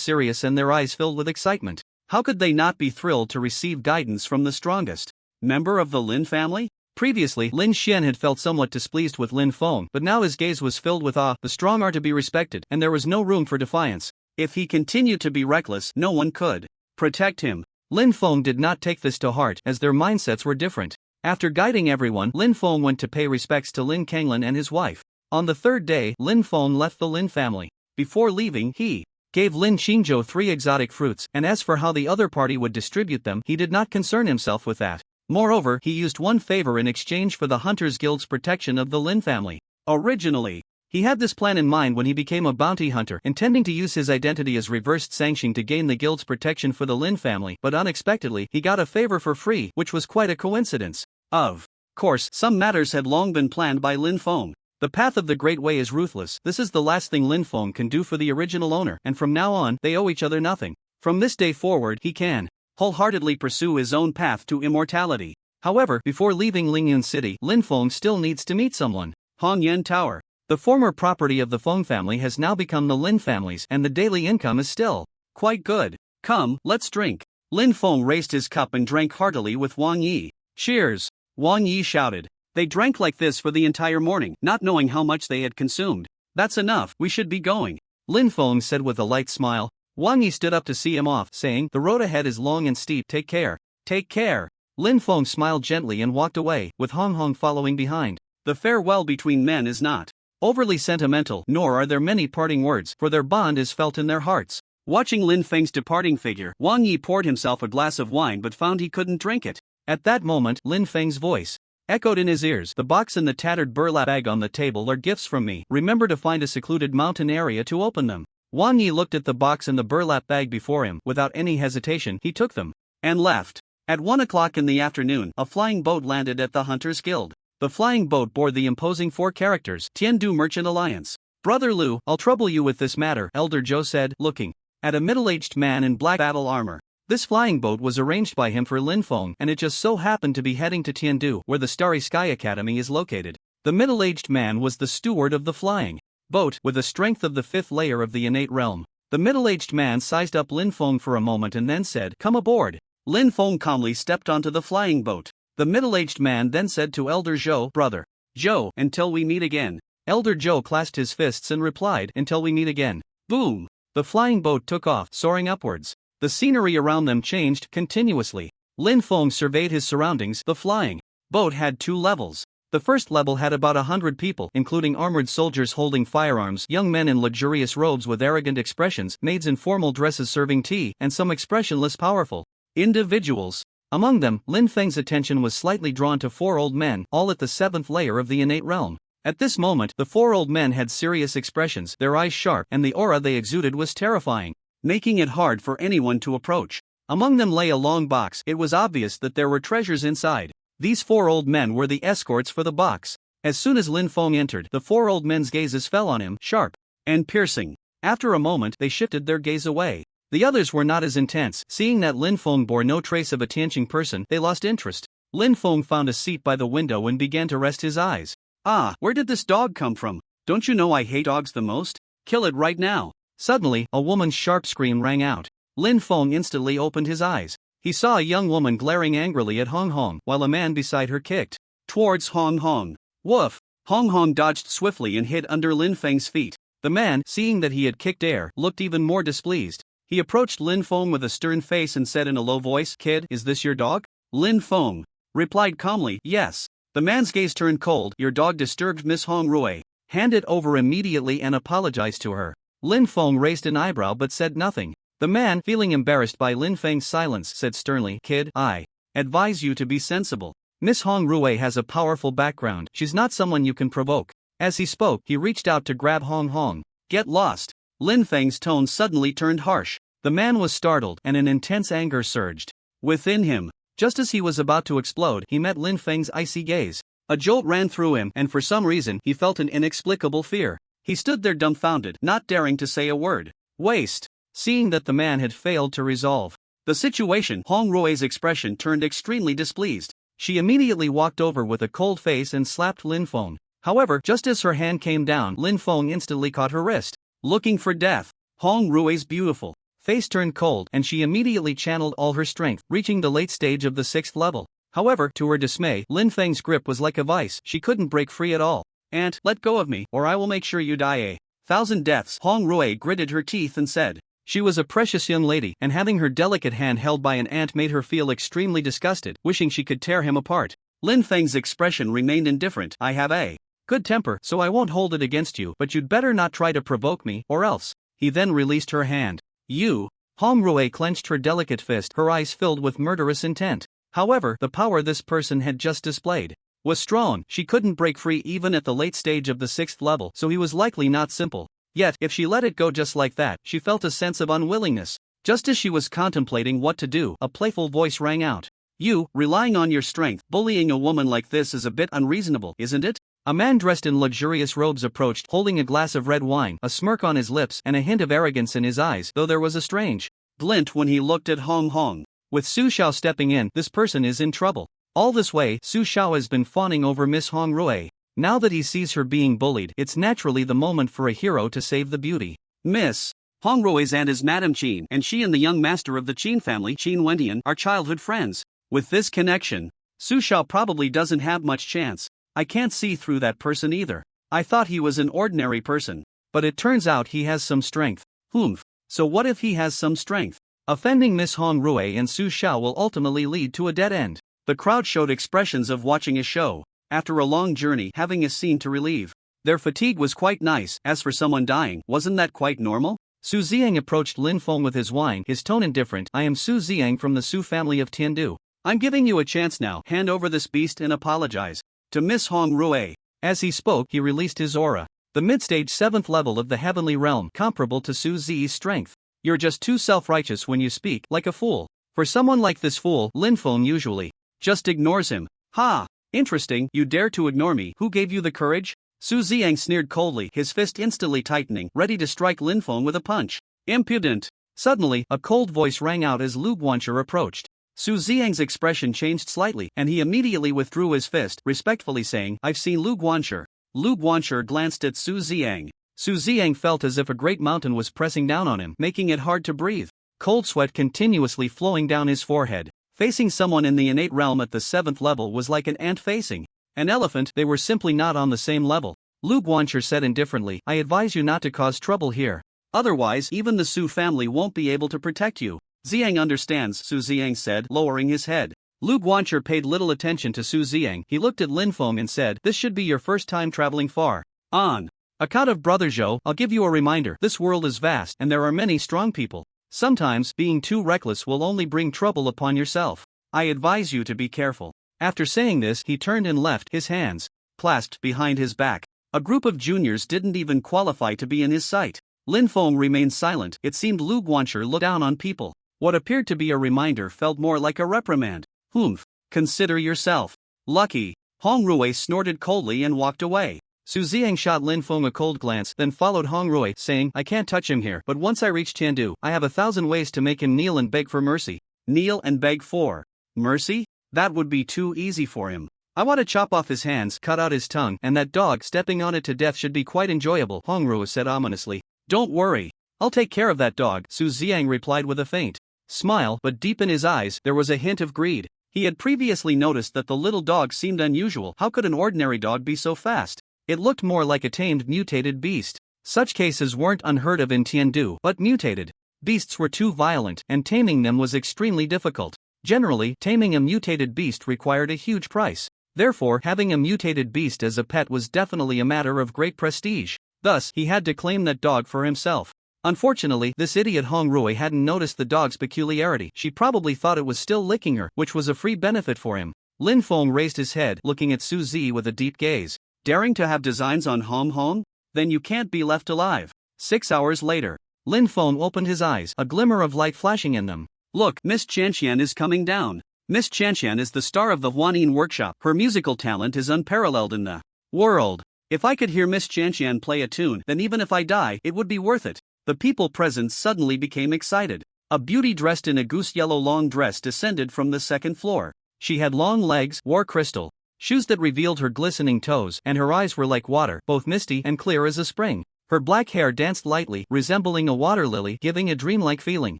serious and their eyes filled with excitement. How could they not be thrilled to receive guidance from the strongest member of the Lin family? Previously, Lin Xian had felt somewhat displeased with Lin Feng, but now his gaze was filled with awe. The strong are to be respected, and there was no room for defiance. If he continued to be reckless, no one could protect him. Lin Feng did not take this to heart, as their mindsets were different. After guiding everyone, Lin Feng went to pay respects to Lin Kenglin and his wife. On the third day, Lin Feng left the Lin family. Before leaving, he gave Lin Qingzhou 3 exotic fruits, and as for how the other party would distribute them, he did not concern himself with that. Moreover, he used one favor in exchange for the Hunters Guild's protection of the Lin family. Originally, he had this plan in mind when he became a bounty hunter, intending to use his identity as reversed Sangxing to gain the guild's protection for the Lin family, but unexpectedly, he got a favor for free, which was quite a coincidence. Of course, some matters had long been planned by Lin Feng. The path of the Great Way is ruthless. This is the last thing Lin Feng can do for the original owner, and from now on, they owe each other nothing. From this day forward, he can wholeheartedly pursue his own path to immortality. However, before leaving Lingyun City, Lin Feng still needs to meet someone. Hongyan Tower. The former property of the Feng family has now become the Lin family's, and the daily income is still quite good. Come, let's drink. Lin Feng raised his cup and drank heartily with Wang Yi. Cheers! Wang Yi shouted. They drank like this for the entire morning, not knowing how much they had consumed. That's enough, we should be going, Lin Feng said with a light smile. Wang Yi stood up to see him off, saying, the road ahead is long and steep, take care. Take care. Lin Feng smiled gently and walked away, with Hong Hong following behind. The farewell between men is not overly sentimental, nor are there many parting words, for their bond is felt in their hearts. Watching Lin Feng's departing figure, Wang Yi poured himself a glass of wine but found he couldn't drink it. At that moment, Lin Feng's voice echoed in his ears. The box and the tattered burlap bag on the table are gifts from me. Remember to find a secluded mountain area to open them. Wang Yi looked at the box and the burlap bag before him. Without any hesitation, he took them and left. At 1 o'clock in the afternoon, a flying boat landed at the Hunters Guild. The flying boat bore the imposing 4 characters, Tindu Merchant Alliance. Brother Lu, I'll trouble you with this matter, Elder Zhou said, looking at a middle-aged man in black battle armor. This flying boat was arranged by him for Lin Feng, and it just so happened to be heading to Tindu, where the Starry Sky Academy is located. The middle-aged man was the steward of the flying boat, with the strength of the 5th layer of the innate realm. The middle-aged man sized up Lin Feng for a moment and then said, come aboard. Lin Feng calmly stepped onto the flying boat. The middle-aged man then said to Elder Zhou, brother Zhou, until we meet again. Elder Zhou clasped his fists and replied, until we meet again. Boom! The flying boat took off, soaring upwards. The scenery around them changed continuously. Lin Feng surveyed his surroundings. The flying boat had 2 levels. The first level had about 100 people, including armored soldiers holding firearms, young men in luxurious robes with arrogant expressions, maids in formal dresses serving tea, and some expressionless powerful individuals. Among them, Lin Feng's attention was slightly drawn to 4 old men, all at the 7th layer of the innate realm. At this moment, the 4 old men had serious expressions, their eyes sharp, and the aura they exuded was terrifying, making it hard for anyone to approach. Among them lay a long box. It was obvious that there were treasures inside. These 4 old men were the escorts for the box. As soon as Lin Feng entered, the 4 old men's gazes fell on him, sharp and piercing. After a moment, they shifted their gaze away. The others were not as intense. Seeing that Lin Feng bore no trace of a Tianqing person, they lost interest. Lin Feng found a seat by the window and began to rest his eyes. Ah, where did this dog come from? Don't you know I hate dogs the most? Kill it right now. Suddenly, a woman's sharp scream rang out. Lin Feng instantly opened his eyes. He saw a young woman glaring angrily at Hong Hong, while a man beside her kicked towards Hong Hong. Woof! Hong Hong dodged swiftly and hid under Lin Feng's feet. The man, seeing that he had kicked air, looked even more displeased. He approached Lin Feng with a stern face and said in a low voice, kid, is this your dog? Lin Feng replied calmly, yes. The man's gaze turned cold. Your dog disturbed Miss Hong Rui. Hand it over immediately and apologize to her. Lin Feng raised an eyebrow but said nothing. The man, feeling embarrassed by Lin Feng's silence, said sternly, kid, I advise you to be sensible. Miss Hong Rui has a powerful background. She's not someone you can provoke. As he spoke, he reached out to grab Hong Hong. Get lost. Lin Feng's tone suddenly turned harsh. The man was startled, and an intense anger surged within him. Just as he was about to explode, he met Lin Feng's icy gaze. A jolt ran through him, and for some reason, he felt an inexplicable fear. He stood there dumbfounded, not daring to say a word. Waste. Seeing that the man had failed to resolve the situation, Hong Rui's expression turned extremely displeased. She immediately walked over with a cold face and slapped Lin Feng. However, just as her hand came down, Lin Feng instantly caught her wrist. Looking for death. Hong Rui's beautiful face turned cold, and she immediately channeled all her strength, reaching the late stage of the 6th level. However, to her dismay, Lin Feng's grip was like a vice, she couldn't break free at all. "Aunt, let go of me, or I will make sure you die a thousand deaths." Hong Rui gritted her teeth and said. She was a precious young lady, and having her delicate hand held by an ant made her feel extremely disgusted, wishing she could tear him apart. Lin Feng's expression remained indifferent. "I have a good temper, so I won't hold it against you, but you'd better not try to provoke me, or else." He then released her hand. "You." Hong Rui clenched her delicate fist, her eyes filled with murderous intent. However, the power this person had just displayed was strong. She couldn't break free even at the late stage of the 6th level, so he was likely not simple. Yet, if she let it go just like that, she felt a sense of unwillingness. Just as she was contemplating what to do, a playful voice rang out. "You, relying on your strength, bullying a woman like this is a bit unreasonable, isn't it?" A man dressed in luxurious robes approached, holding a glass of red wine, a smirk on his lips and a hint of arrogance in his eyes, though there was a strange glint when he looked at Hong Hong. With Su Xiao stepping in, this person is in trouble. All this way, Su Xiao has been fawning over Miss Hong Rui. Now that he sees her being bullied, it's naturally the moment for a hero to save the beauty. "Miss Hong Rui's aunt is Madame Qin, and she and the young master of the Qin family, Qin Wendian, are childhood friends. With this connection, Su Xiao probably doesn't have much chance. I can't see through that person either. I thought he was an ordinary person, but it turns out he has some strength. Humph. So what if he has some strength? Offending Miss Hong Rui and Su Xiao will ultimately lead to a dead end." The crowd showed expressions of watching a show. After a long journey, having a scene to relieve their fatigue was quite nice. As for someone dying, wasn't that quite normal? Su Ziang approached Lin Feng with his wine, his tone indifferent. "I am Su Ziang from the Su family of Tindu. I'm giving you a chance now. Hand over this beast and apologize to Miss Hong Rui." As he spoke, he released his aura. The mid-stage 7th level of the heavenly realm, comparable to Su Zi's strength. "You're just too self-righteous when you speak, like a fool." For someone like this fool, Lin Feng usually just ignores him. "Ha! Interesting, you dare to ignore me. Who gave you the courage?" Su Ziang sneered coldly, his fist instantly tightening, ready to strike Lin Feng with a punch. "Impudent!" Suddenly, a cold voice rang out as Lu Guanxi approached. Su Ziang's expression changed slightly, and he immediately withdrew his fist, respectfully saying, "I've seen Lu Guanxi." Lu Guanxi glanced at Su Ziang. Su Ziang felt as if a great mountain was pressing down on him, making it hard to breathe. Cold sweat continuously flowing down his forehead. Facing someone in the innate realm at the 7th level was like an ant facing an elephant. They were simply not on the same level. Lu Guanxi said indifferently, "I advise you not to cause trouble here. Otherwise, even the Su family won't be able to protect you." "Ziang understands," Su Ziang said, lowering his head. Lu Guanxi paid little attention to Su Ziang. He looked at Lin Feng and said, "This should be your first time traveling far. On account of Brother Zhou, I'll give you a reminder. This world is vast, and there are many strong people. Sometimes, being too reckless will only bring trouble upon yourself. I advise you to be careful." After saying this, he turned and left, his hands clasped behind his back. A group of juniors didn't even qualify to be in his sight. Lin Feng remained silent. It seemed Lu Guanxi looked down on people. What appeared to be a reminder felt more like a reprimand. "Humph. Consider yourself lucky." Hong Rui snorted coldly and walked away. Su Ziang shot Lin Feng a cold glance, then followed Hong Rui, saying, "I can't touch him here, but once I reach Tindu, I have 1,000 ways to make him kneel and beg for mercy." "Kneel and beg for mercy? That would be too easy for him. I want to chop off his hands, cut out his tongue, and that dog stepping on it to death should be quite enjoyable," Hong Rui said ominously. "Don't worry. I'll take care of that dog," Su Ziang replied with a faint smile, but deep in his eyes, there was a hint of greed. He had previously noticed that the little dog seemed unusual. How could an ordinary dog be so fast? It looked more like a tamed mutated beast. Such cases weren't unheard of in Tindu, but mutated beasts were too violent, and taming them was extremely difficult. Generally, taming a mutated beast required a huge price. Therefore, having a mutated beast as a pet was definitely a matter of great prestige. Thus, he had to claim that dog for himself. Unfortunately, this idiot Hong Rui hadn't noticed the dog's peculiarity. She probably thought it was still licking her, which was a free benefit for him. Lin Feng raised his head, looking at Su Zi with a deep gaze. "Daring to have designs on Hong Hong? Then you can't be left alive." 6 hours later, Lin Feng opened his eyes, a glimmer of light flashing in them. "Look, Miss Qianqian is coming down." Miss Qianqian is the star of the Huanin workshop. Her musical talent is unparalleled in the world. If I could hear Miss Qianqian play a tune, then even if I die, it would be worth it. The people present suddenly became excited. A beauty dressed in a goose-yellow long dress descended from the 2nd floor. She had long legs, wore crystal shoes that revealed her glistening toes, and her eyes were like water, both misty and clear as a spring. Her black hair danced lightly, resembling a water lily, giving a dreamlike feeling.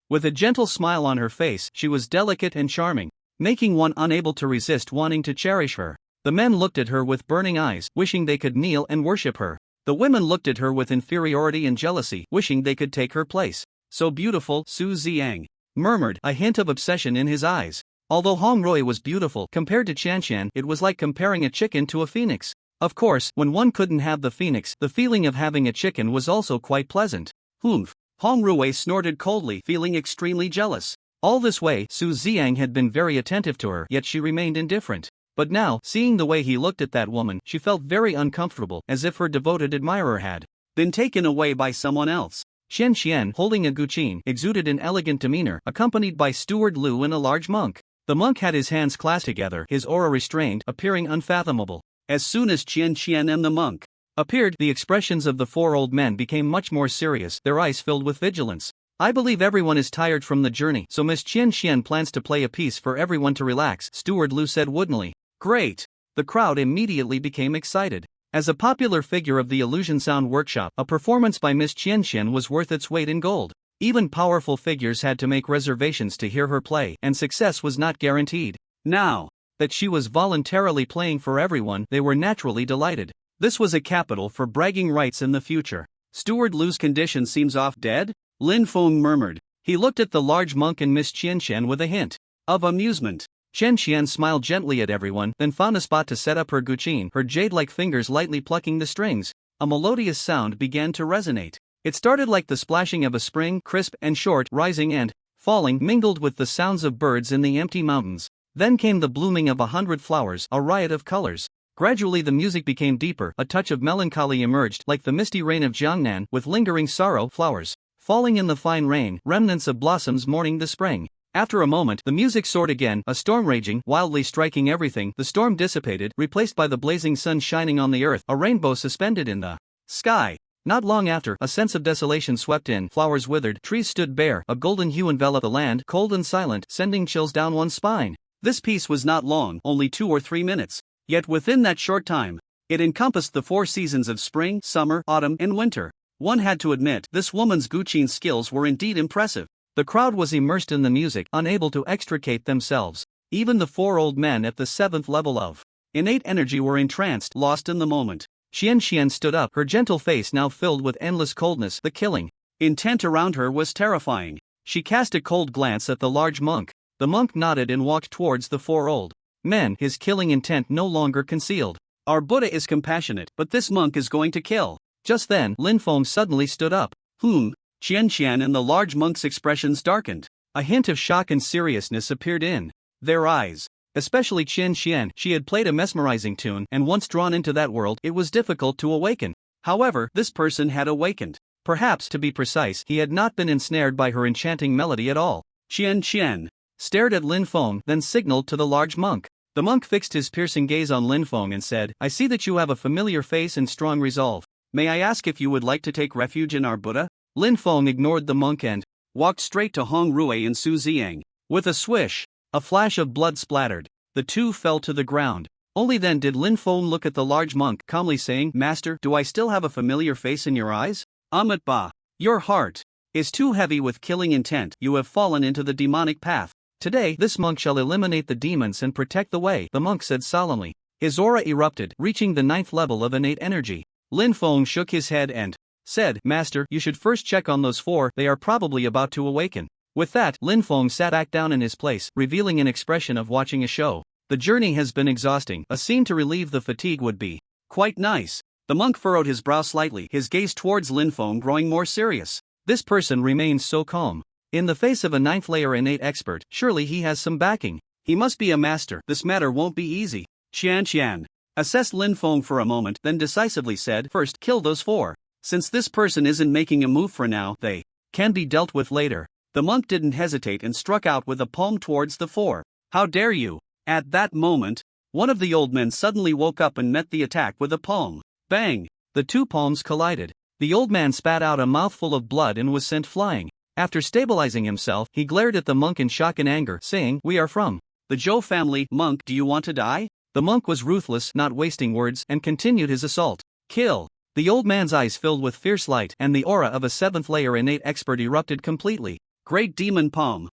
With a gentle smile on her face, she was delicate and charming. making one unable to resist wanting to cherish her. The men looked at her with burning eyes, wishing they could kneel and worship her. The women looked at her with inferiority and jealousy, wishing they could take her place. So beautiful, Su Ziyang murmured, a hint of obsession in his eyes. Although Hong Rui was beautiful, compared to Qianqian, it was like comparing a chicken to a phoenix. Of course, when one couldn't have the phoenix, the feeling of having a chicken was also quite pleasant. Humph. Hong Rui snorted coldly, feeling extremely jealous. All this way, Su Ziyang had been very attentive to her, yet she remained indifferent. But now, seeing the way he looked at that woman, she felt very uncomfortable, as if her devoted admirer had been taken away by someone else. Xian Xian, holding a guqin, exuded an elegant demeanor, accompanied by Steward Lu and a large monk. The monk had his hands clasped together, his aura restrained, appearing unfathomable. As soon as Qian Qian and the monk appeared, the expressions of the four old men became much more serious, their eyes filled with vigilance. I believe everyone is tired from the journey, so Miss Qian Qian plans to play a piece for everyone to relax, Steward Lu said woodenly. Great! The crowd immediately became excited. As a popular figure of the Illusion Sound Workshop, a performance by Miss Qian Qian was worth its weight in gold. Even powerful figures had to make reservations to hear her play, and success was not guaranteed. Now that she was voluntarily playing for everyone, they were naturally delighted. This was a capital for bragging rights in the future. Steward Lu's condition seems off dead? Lin Feng murmured. He looked at the large monk and Miss Qian Qian with a hint of amusement. Qian Qian smiled gently at everyone, then found a spot to set up her guqin, her jade-like fingers lightly plucking the strings. A melodious sound began to resonate. It started like the splashing of a spring, crisp and short, rising and falling, mingled with the sounds of birds in the empty mountains. Then came the blooming of 100 flowers, a riot of colors. Gradually the music became deeper, a touch of melancholy emerged, like the misty rain of Jiangnan, with lingering sorrow, flowers falling in the fine rain, remnants of blossoms mourning the spring. After a moment, the music soared again, a storm raging, wildly striking everything. The storm dissipated, replaced by the blazing sun shining on the earth, a rainbow suspended in the sky. Not long after, a sense of desolation swept in, flowers withered, trees stood bare, a golden hue enveloped the land, cold and silent, sending chills down one's spine. This piece was not long, only 2 or 3 minutes. Yet within that short time, it encompassed the 4 seasons of spring, summer, autumn, and winter. One had to admit, this woman's guqin skills were indeed impressive. The crowd was immersed in the music, unable to extricate themselves. Even the 4 old men at the 7th level of innate energy were entranced, lost in the moment. Xian Xian stood up, her gentle face now filled with endless coldness. The killing intent around her was terrifying. She cast a cold glance at the large monk. The monk nodded and walked towards the 4 old men, his killing intent no longer concealed. Our Buddha is compassionate, but this monk is going to kill. Just then, Lin Feng suddenly stood up. Qian Qian and the large monk's expressions darkened. A hint of shock and seriousness appeared in their eyes. Especially Qian Qian, she had played a mesmerizing tune, and once drawn into that world, it was difficult to awaken. However, this person had awakened. Perhaps, to be precise, he had not been ensnared by her enchanting melody at all. Qian Qian stared at Lin Feng, then signaled to the large monk. The monk fixed his piercing gaze on Lin Feng and said, I see that you have a familiar face and strong resolve. May I ask if you would like to take refuge in our Buddha? Lin Feng ignored the monk and walked straight to Hong Rui and Su Ziyang. With a swish, a flash of blood splattered. The two fell to the ground. Only then did Lin Feng look at the large monk, calmly saying, Master, do I still have a familiar face in your eyes? Amit Ba, your heart is too heavy with killing intent. You have fallen into the demonic path. Today, this monk shall eliminate the demons and protect the way, the monk said solemnly. His aura erupted, reaching the 9th level of innate energy. Lin Feng shook his head and said, Master, you should first check on those 4, they are probably about to awaken. With that, Lin Feng sat back down in his place, revealing an expression of watching a show. The journey has been exhausting, a scene to relieve the fatigue would be quite nice. The monk furrowed his brow slightly, his gaze towards Lin Feng growing more serious. This person remains so calm. In the face of a 9th layer innate expert, surely he has some backing. He must be a master, this matter won't be easy. Qian Qian assessed Lin Feng for a moment, then decisively said, First, kill those 4. Since this person isn't making a move for now, they can be dealt with later. The monk didn't hesitate and struck out with a palm towards the 4. How dare you? At that moment, one of the old men suddenly woke up and met the attack with a palm. Bang! The 2 palms collided. The old man spat out a mouthful of blood and was sent flying. After stabilizing himself, he glared at the monk in shock and anger, saying, We are from the Zhou family. Monk, do you want to die? The monk was ruthless, not wasting words, and continued his assault. Kill! The old man's eyes filled with fierce light, and the aura of a 7th layer innate expert erupted completely. Great demon palm.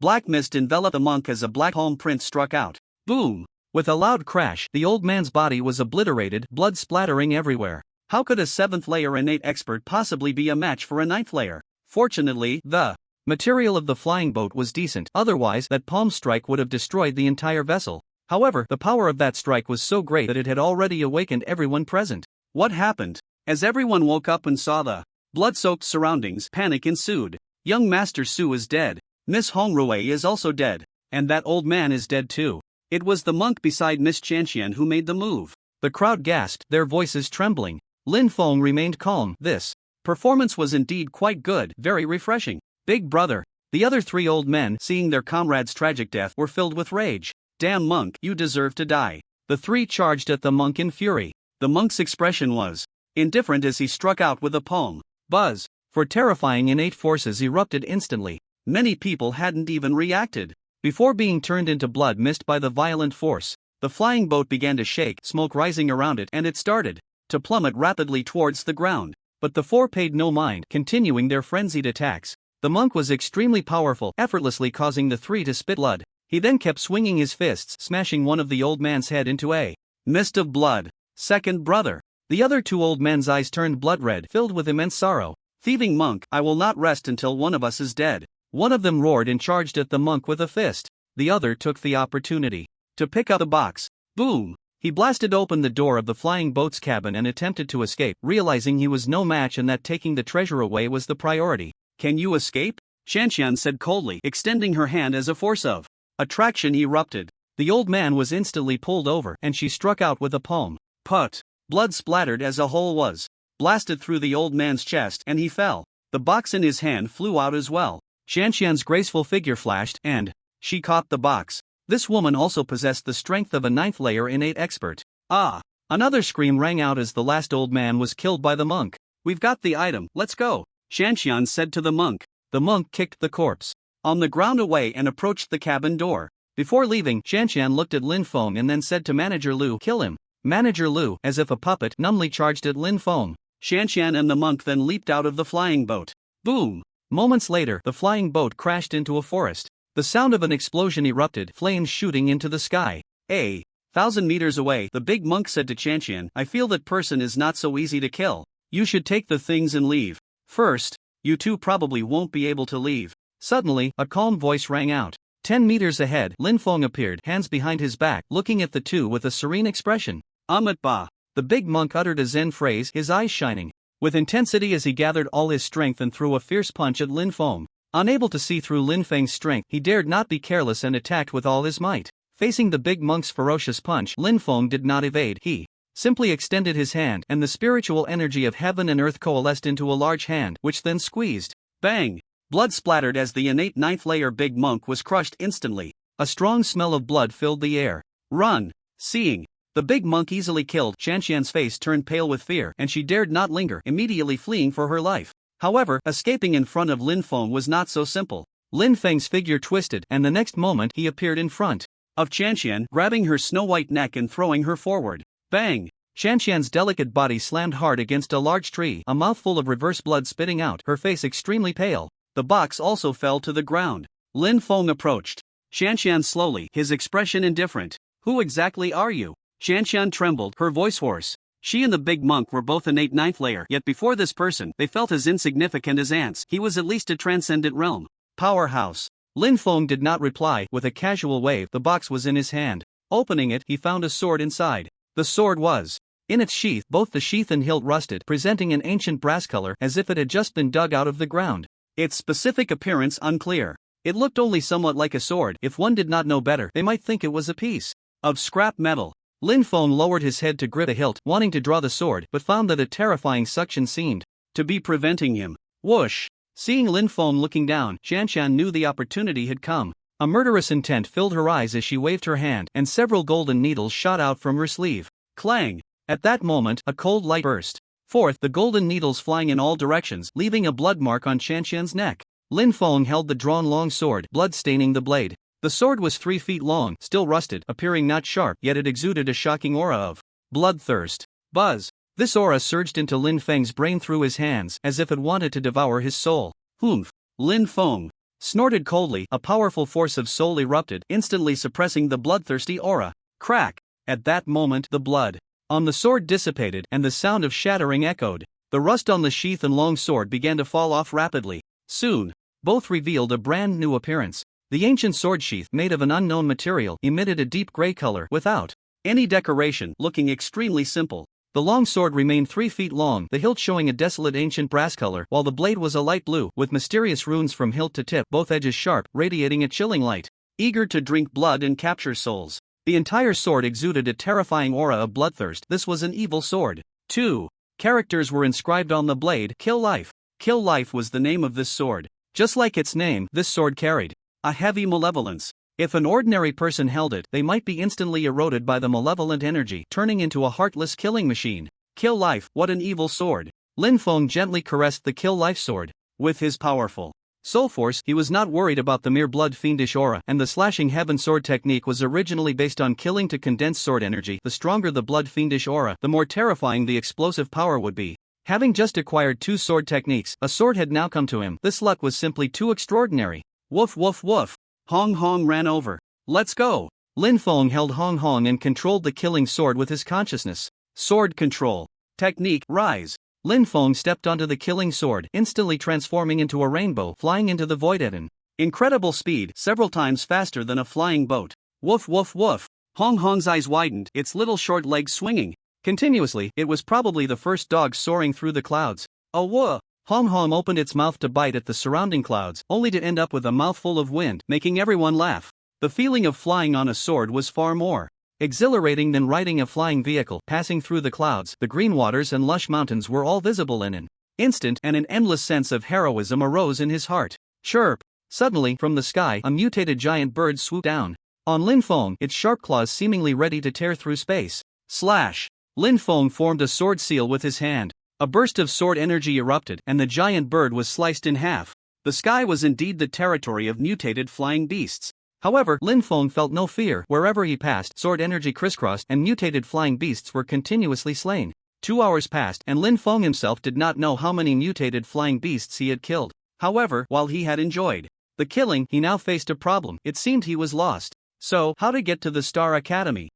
Black mist enveloped the monk as a black palm print struck out. Boom! With a loud crash, the old man's body was obliterated, blood splattering everywhere. How could a 7th layer innate expert possibly be a match for a 9th layer? Fortunately, the material of the flying boat was decent, otherwise that palm strike would have destroyed the entire vessel. However, the power of that strike was so great that it had already awakened everyone present. What happened? As everyone woke up and saw the blood-soaked surroundings, panic ensued. Young Master Su is dead. Miss Hongrui is also dead. And that old man is dead too. It was the monk beside Miss Chanxian who made the move. The crowd gasped, their voices trembling. Lin Feng remained calm. This performance was indeed quite good, very refreshing. Big brother. The other 3 old men, seeing their comrade's tragic death, were filled with rage. Damn monk, you deserve to die. The 3 charged at the monk in fury. The monk's expression was indifferent as he struck out with a palm. Buzz. For terrifying innate forces erupted instantly. Many people hadn't even reacted. Before being turned into blood mist by the violent force, the flying boat began to shake, smoke rising around it, and it started to plummet rapidly towards the ground. But the 4 paid no mind, continuing their frenzied attacks. The monk was extremely powerful, effortlessly causing the 3 to spit blood. He then kept swinging his fists, smashing one of the old man's head into a mist of blood. Second brother. The other 2 old men's eyes turned blood red, filled with immense sorrow. Thieving monk, I will not rest until one of us is dead. One of them roared and charged at the monk with a fist. The other took the opportunity to pick up the box. Boom! He blasted open the door of the flying boat's cabin and attempted to escape, realizing he was no match and that taking the treasure away was the priority. Can you escape? Shanxian said coldly, extending her hand as a force of attraction erupted. The old man was instantly pulled over and she struck out with a palm. Put! Blood splattered as a hole was blasted through the old man's chest and he fell. The box in his hand flew out as well. Shanxian's graceful figure flashed, and she caught the box. This woman also possessed the strength of a 9th layer innate expert. Ah! Another scream rang out as the last old man was killed by the monk. We've got the item, let's go, Shanxian said to the monk. The monk kicked the corpse on the ground away and approached the cabin door. Before leaving, Shanxian looked at Lin Feng and then said to Manager Lu, kill him. Manager Lu, as if a puppet, numbly charged at Lin Feng. Shanxian and the monk then leaped out of the flying boat. Boom! Moments later, the flying boat crashed into a forest. The sound of an explosion erupted, flames shooting into the sky. 1,000 meters away, the big monk said to Chanxian, I feel that person is not so easy to kill. You should take the things and leave. First, you 2 probably won't be able to leave. Suddenly, a calm voice rang out. 10 meters ahead, Lin Feng appeared, hands behind his back, looking at the 2 with a serene expression. Amat Ba. The big monk uttered a Zen phrase, his eyes shining with intensity as he gathered all his strength and threw a fierce punch at Lin Feng. Unable to see through Lin Feng's strength, he dared not be careless and attacked with all his might. Facing the big monk's ferocious punch, Lin Feng did not evade, he simply extended his hand and the spiritual energy of heaven and earth coalesced into a large hand, which then squeezed. Bang! Blood splattered as the innate 9th layer big monk was crushed instantly. A strong smell of blood filled the air. Run! Seeing the big monk easily killed, Shanxian's face turned pale with fear and she dared not linger, immediately fleeing for her life. However, escaping in front of Lin Feng was not so simple. Lin Feng's figure twisted and the next moment he appeared in front of Chanxian, grabbing her snow-white neck and throwing her forward. Bang! Chanxian's delicate body slammed hard against a large tree, a mouthful of reverse blood spitting out, her face extremely pale. The box also fell to the ground. Lin Feng approached Chanxian slowly, his expression indifferent. Who exactly are you? Chanxian trembled, her voice hoarse. She and the big monk were both innate 9th layer, yet before this person, they felt as insignificant as ants. He was at least a transcendent realm. Powerhouse. Lin Feng did not reply, with a casual wave. The box was in his hand. Opening it, he found a sword inside. The sword was in its sheath, both the sheath and hilt rusted, presenting an ancient brass color as if it had just been dug out of the ground. Its specific appearance unclear. It looked only somewhat like a sword. If one did not know better, they might think it was a piece of scrap metal. Lin Feng lowered his head to grip the hilt, wanting to draw the sword, but found that a terrifying suction seemed to be preventing him. Whoosh! Seeing Lin Feng looking down, Shanxian knew the opportunity had come. A murderous intent filled her eyes as she waved her hand, and several golden needles shot out from her sleeve. Clang! At that moment, a cold light burst forth, the golden needles flying in all directions, leaving a blood mark on Shanxian's neck. Lin Feng held the drawn long sword, blood staining the blade. The sword was 3 feet long, still rusted, appearing not sharp, yet it exuded a shocking aura of bloodthirst. Buzz! This aura surged into Lin Feng's brain through his hands, as if it wanted to devour his soul. Humph! Lin Feng! Snorted coldly, a powerful force of soul erupted, instantly suppressing the bloodthirsty aura. Crack! At that moment, the blood on the sword dissipated, and the sound of shattering echoed. The rust on the sheath and long sword began to fall off rapidly. Soon, both revealed a brand new appearance. The ancient sword sheath, made of an unknown material, emitted a deep gray color without any decoration, looking extremely simple. The long sword remained 3 feet long, the hilt showing a desolate ancient brass color, while the blade was a light blue, with mysterious runes from hilt to tip, both edges sharp, radiating a chilling light. Eager to drink blood and capture souls, the entire sword exuded a terrifying aura of bloodthirst. This was an evil sword. 2 characters were inscribed on the blade: Kill Life. Kill Life was the name of this sword. Just like its name, this sword carried a heavy malevolence. If an ordinary person held it, they might be instantly eroded by the malevolent energy, turning into a heartless killing machine. Kill Life, what an evil sword. Linfeng gently caressed the Kill Life sword. With his powerful soul force, he was not worried about the mere blood fiendish aura, and the slashing heaven sword technique was originally based on killing to condense sword energy. The stronger the blood fiendish aura, the more terrifying the explosive power would be. Having just acquired 2 sword techniques, a sword had now come to him. This luck was simply too extraordinary. Woof woof woof. Hong Hong ran over. Let's go. Linfeng held Hong Hong and controlled the killing sword with his consciousness. Sword control. Technique, rise. Linfeng stepped onto the killing sword, instantly transforming into a rainbow, flying into the void at an incredible speed, several times faster than a flying boat. Woof woof woof. Hong Hong's eyes widened, its little short legs swinging continuously. It was probably the first dog soaring through the clouds. Oh whoa! Hong Hong opened its mouth to bite at the surrounding clouds, only to end up with a mouthful of wind, making everyone laugh. The feeling of flying on a sword was far more exhilarating than riding a flying vehicle. Passing through the clouds, the green waters and lush mountains were all visible in an instant, and an endless sense of heroism arose in his heart. Chirp! Suddenly, from the sky, a mutated giant bird swooped down on Linfeng, its sharp claws seemingly ready to tear through space. Slash! Linfeng formed a sword seal with his hand. A burst of sword energy erupted, and the giant bird was sliced in half. The sky was indeed the territory of mutated flying beasts. However, Linfeng felt no fear. Wherever he passed, sword energy crisscrossed, and mutated flying beasts were continuously slain. 2 hours passed, and Linfeng himself did not know how many mutated flying beasts he had killed. However, while he had enjoyed the killing, he now faced a problem. It seemed he was lost. So, how to get to the Star Academy?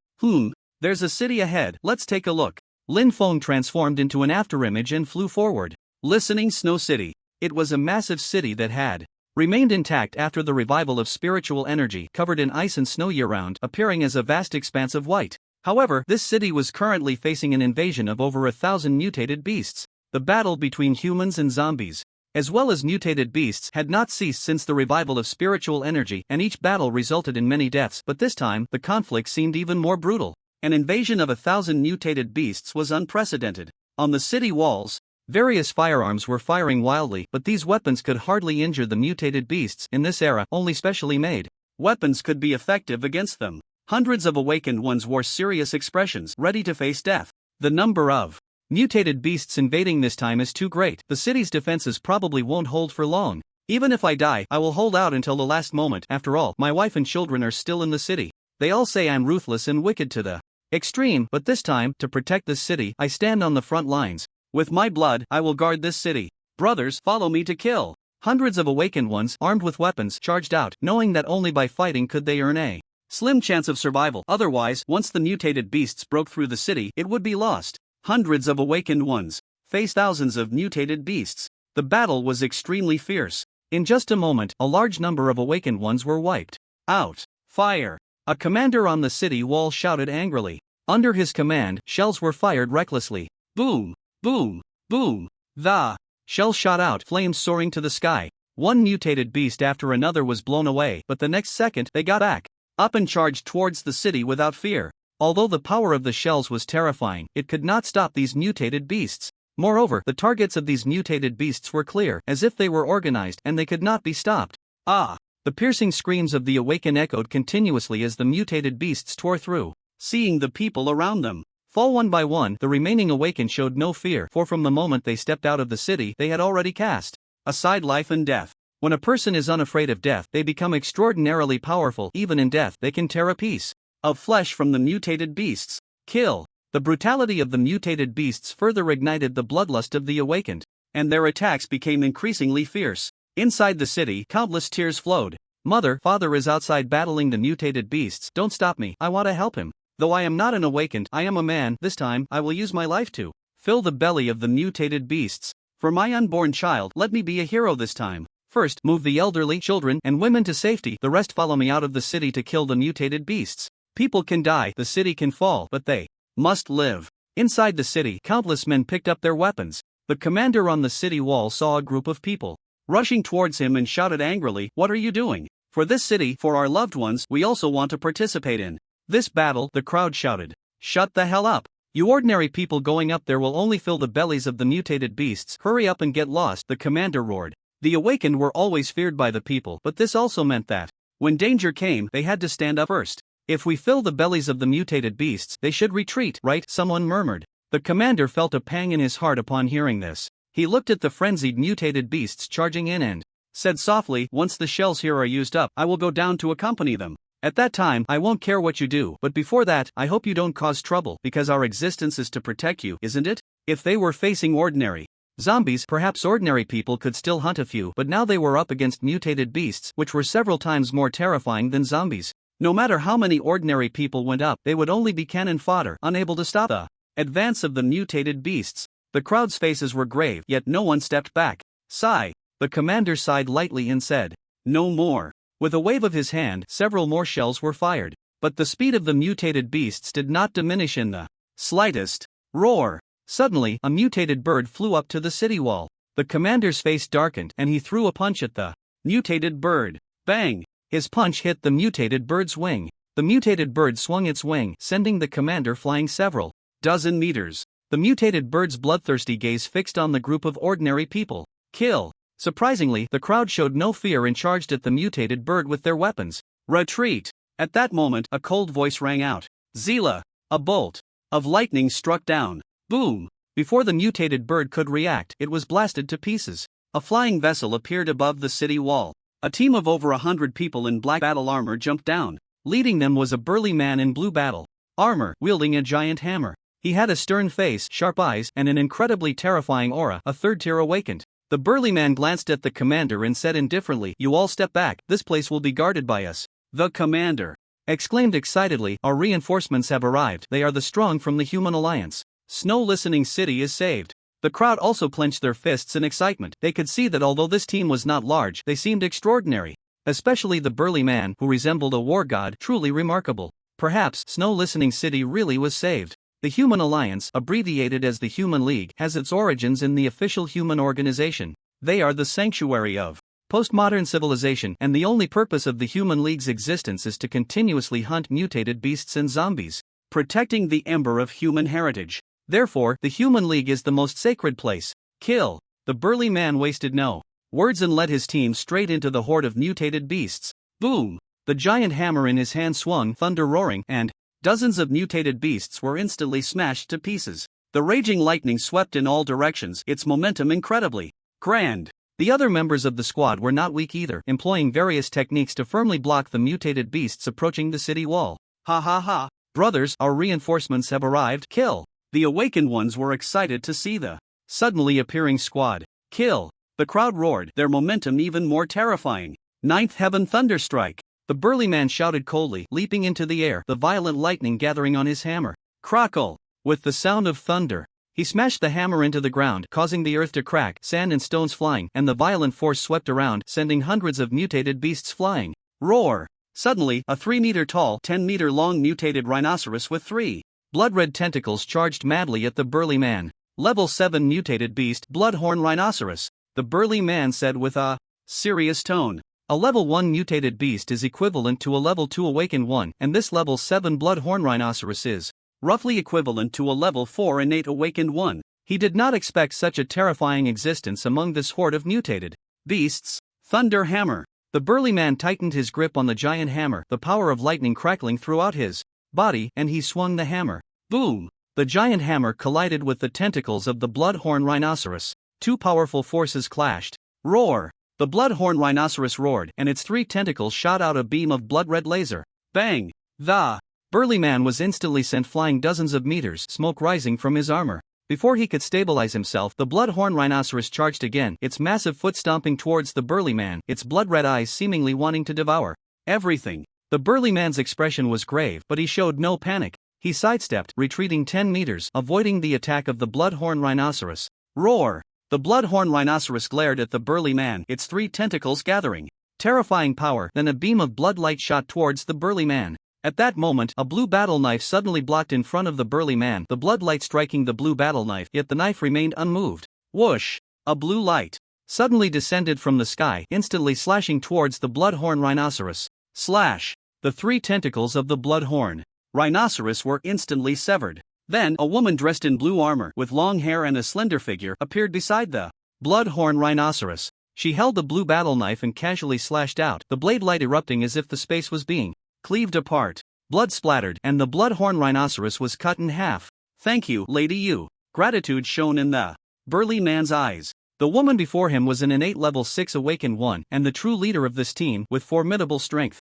There's a city ahead, let's take a look. Linfeng transformed into an afterimage and flew forward. Listening Snow City. It was a massive city that had remained intact after the revival of spiritual energy, covered in ice and snow year-round, appearing as a vast expanse of white. However, this city was currently facing an invasion of over 1,000 mutated beasts. The battle between humans and zombies, as well as mutated beasts, had not ceased since the revival of spiritual energy, and each battle resulted in many deaths. But this time, the conflict seemed even more brutal. An invasion of 1,000 mutated beasts was unprecedented. On the city walls, various firearms were firing wildly, but these weapons could hardly injure the mutated beasts. In this era, only specially made weapons could be effective against them. Hundreds of awakened ones wore serious expressions, ready to face death. The number of mutated beasts invading this time is too great. The city's defenses probably won't hold for long. Even if I die, I will hold out until the last moment. After all, my wife and children are still in the city. They all say I'm ruthless and wicked to the extreme, but this time, to protect this city, I stand on the front lines. With my blood, I will guard this city. Brothers, follow me to kill. Hundreds of awakened ones, armed with weapons, charged out, knowing that only by fighting could they earn a slim chance of survival. Otherwise, once the mutated beasts broke through the city, it would be lost. Hundreds of awakened ones faced thousands of mutated beasts. The battle was extremely fierce. In just a moment, a large number of awakened ones were wiped out. Fire! A commander on the city wall shouted angrily. Under his command, shells were fired recklessly. Boom! Boom! Boom! The shells shot out, flames soaring to the sky. One mutated beast after another was blown away, but the next second, they got back up and charged towards the city without fear. Although the power of the shells was terrifying, it could not stop these mutated beasts. Moreover, the targets of these mutated beasts were clear, as if they were organized, and they could not be stopped. Ah! The piercing screams of the awakened echoed continuously as the mutated beasts tore through, seeing the people around them fall one by one. The remaining awakened showed no fear, for from the moment they stepped out of the city, they had already cast aside life and death. When a person is unafraid of death, they become extraordinarily powerful. Even in death, they can tear a piece of flesh from the mutated beasts. Kill! The brutality of the mutated beasts further ignited the bloodlust of the awakened, and their attacks became increasingly fierce. Inside the city, countless tears flowed. Mother, father is outside battling the mutated beasts. Don't stop me, I want to help him. Though I am not an awakened, I am a man. This time, I will use my life to fill the belly of the mutated beasts. For my unborn child, let me be a hero this time. First, move the elderly, children, and women to safety. The rest follow me out of the city to kill the mutated beasts. People can die, the city can fall, but they must live. Inside the city, countless men picked up their weapons. The commander on the city wall saw a group of people rushing towards him and shouted angrily, "What are you doing? For this city, for our loved ones, we also want to participate in this battle," the crowd shouted. "Shut the hell up. You ordinary people going up there will only fill the bellies of the mutated beasts. Hurry up and get lost," the commander roared. The awakened were always feared by the people, but this also meant that when danger came, they had to stand up first. "If we fill the bellies of the mutated beasts, they should retreat, right?" someone murmured. The commander felt a pang in his heart upon hearing this. He looked at the frenzied mutated beasts charging in and said softly, "Once the shells here are used up, I will go down to accompany them. At that time, I won't care what you do, but before that, I hope you don't cause trouble, because our existence is to protect you, isn't it?" If they were facing ordinary zombies, perhaps ordinary people could still hunt a few, but now they were up against mutated beasts, which were several times more terrifying than zombies. No matter how many ordinary people went up, they would only be cannon fodder, unable to stop the advance of the mutated beasts. The crowd's faces were grave, yet no one stepped back. Sigh. The commander sighed lightly and said, "No more." With a wave of his hand, several more shells were fired. But the speed of the mutated beasts did not diminish in the slightest. Roar! Suddenly, a mutated bird flew up to the city wall. The commander's face darkened, and he threw a punch at the mutated bird. Bang! His punch hit the mutated bird's wing. The mutated bird swung its wing, sending the commander flying several dozen meters. The mutated bird's bloodthirsty gaze fixed on the group of ordinary people. Kill! Surprisingly, the crowd showed no fear and charged at the mutated bird with their weapons. Retreat! At that moment, a cold voice rang out. Zila! A bolt of lightning struck down. Boom! Before the mutated bird could react, it was blasted to pieces. A flying vessel appeared above the city wall. A team of over 100 people in black battle armor jumped down. Leading them was a burly man in blue battle armor, wielding a giant hammer. He had a stern face, sharp eyes, and an incredibly terrifying aura. A third tier awakened. The burly man glanced at the commander and said indifferently, "You all step back, this place will be guarded by us." The commander exclaimed excitedly, "Our reinforcements have arrived. They are the strong from the Human Alliance. Snow Listening City is saved." The crowd also clenched their fists in excitement. They could see that although this team was not large, they seemed extraordinary. Especially the burly man, who resembled a war god, truly remarkable. Perhaps Snow Listening City really was saved. The Human Alliance, abbreviated as the Human League, has its origins in the official human organization. They are the sanctuary of postmodern civilization, and the only purpose of the Human League's existence is to continuously hunt mutated beasts and zombies, protecting the ember of human heritage. Therefore, the Human League is the most sacred place. Kill! The burly man wasted no words and led his team straight into the horde of mutated beasts. Boom! The giant hammer in his hand swung, thunder roaring, and dozens of mutated beasts were instantly smashed to pieces. The raging lightning swept in all directions, its momentum incredibly grand. The other members of the squad were not weak either, employing various techniques to firmly block the mutated beasts approaching the city wall. Ha ha ha! Brothers, our reinforcements have arrived. Kill! The awakened ones were excited to see the suddenly appearing squad. Kill! The crowd roared, their momentum even more terrifying. Ninth Heaven Thunderstrike! The burly man shouted coldly, leaping into the air, the violent lightning gathering on his hammer. Crackle! With the sound of thunder, he smashed the hammer into the ground, causing the earth to crack, sand and stones flying, and the violent force swept around, sending hundreds of mutated beasts flying. Roar! Suddenly, a 3-meter-tall, 10-meter-long mutated rhinoceros with 3 blood-red tentacles charged madly at the burly man. Level 7 mutated beast, Bloodhorn Rhinoceros, the burly man said with a serious tone. A level 1 mutated beast is equivalent to a level 2 awakened one, and this level 7 Bloodhorn Rhinoceros is roughly equivalent to a level 4 innate awakened one. He did not expect such a terrifying existence among this horde of mutated beasts. Thunder Hammer! The burly man tightened his grip on the giant hammer, the power of lightning crackling throughout his body, and he swung the hammer. Boom! The giant hammer collided with the tentacles of the Bloodhorn Rhinoceros. Two powerful forces clashed. Roar! The Bloodhorn Rhinoceros roared, and its 3 tentacles shot out a beam of blood-red laser. Bang! The burly man was instantly sent flying dozens of meters, smoke rising from his armor. Before he could stabilize himself, the blood-horn rhinoceros charged again, its massive foot stomping towards the burly man, its blood-red eyes seemingly wanting to devour everything. The burly man's expression was grave, but he showed no panic. He sidestepped, retreating 10 meters, avoiding the attack of the blood-horn rhinoceros. Roar! The blood-horn rhinoceros glared at the burly man, its 3 tentacles gathering terrifying power. Then a beam of blood light shot towards the burly man. At that moment, a blue battle knife suddenly blocked in front of the burly man, the blood light striking the blue battle knife, yet the knife remained unmoved. Whoosh! A blue light suddenly descended from the sky, instantly slashing towards the blood-horn rhinoceros. Slash! The 3 tentacles of the blood-horn rhinoceros were instantly severed. Then, a woman dressed in blue armor, with long hair and a slender figure, appeared beside the blood-horn rhinoceros. She held the blue battle knife and casually slashed out, the blade light erupting as if the space was being cleaved apart. Blood splattered, and the blood-horn rhinoceros was cut in half. Thank you, Lady Yu. Gratitude shone in the burly man's eyes. The woman before him was an innate level 6 awakened one, and the true leader of this team, with formidable strength.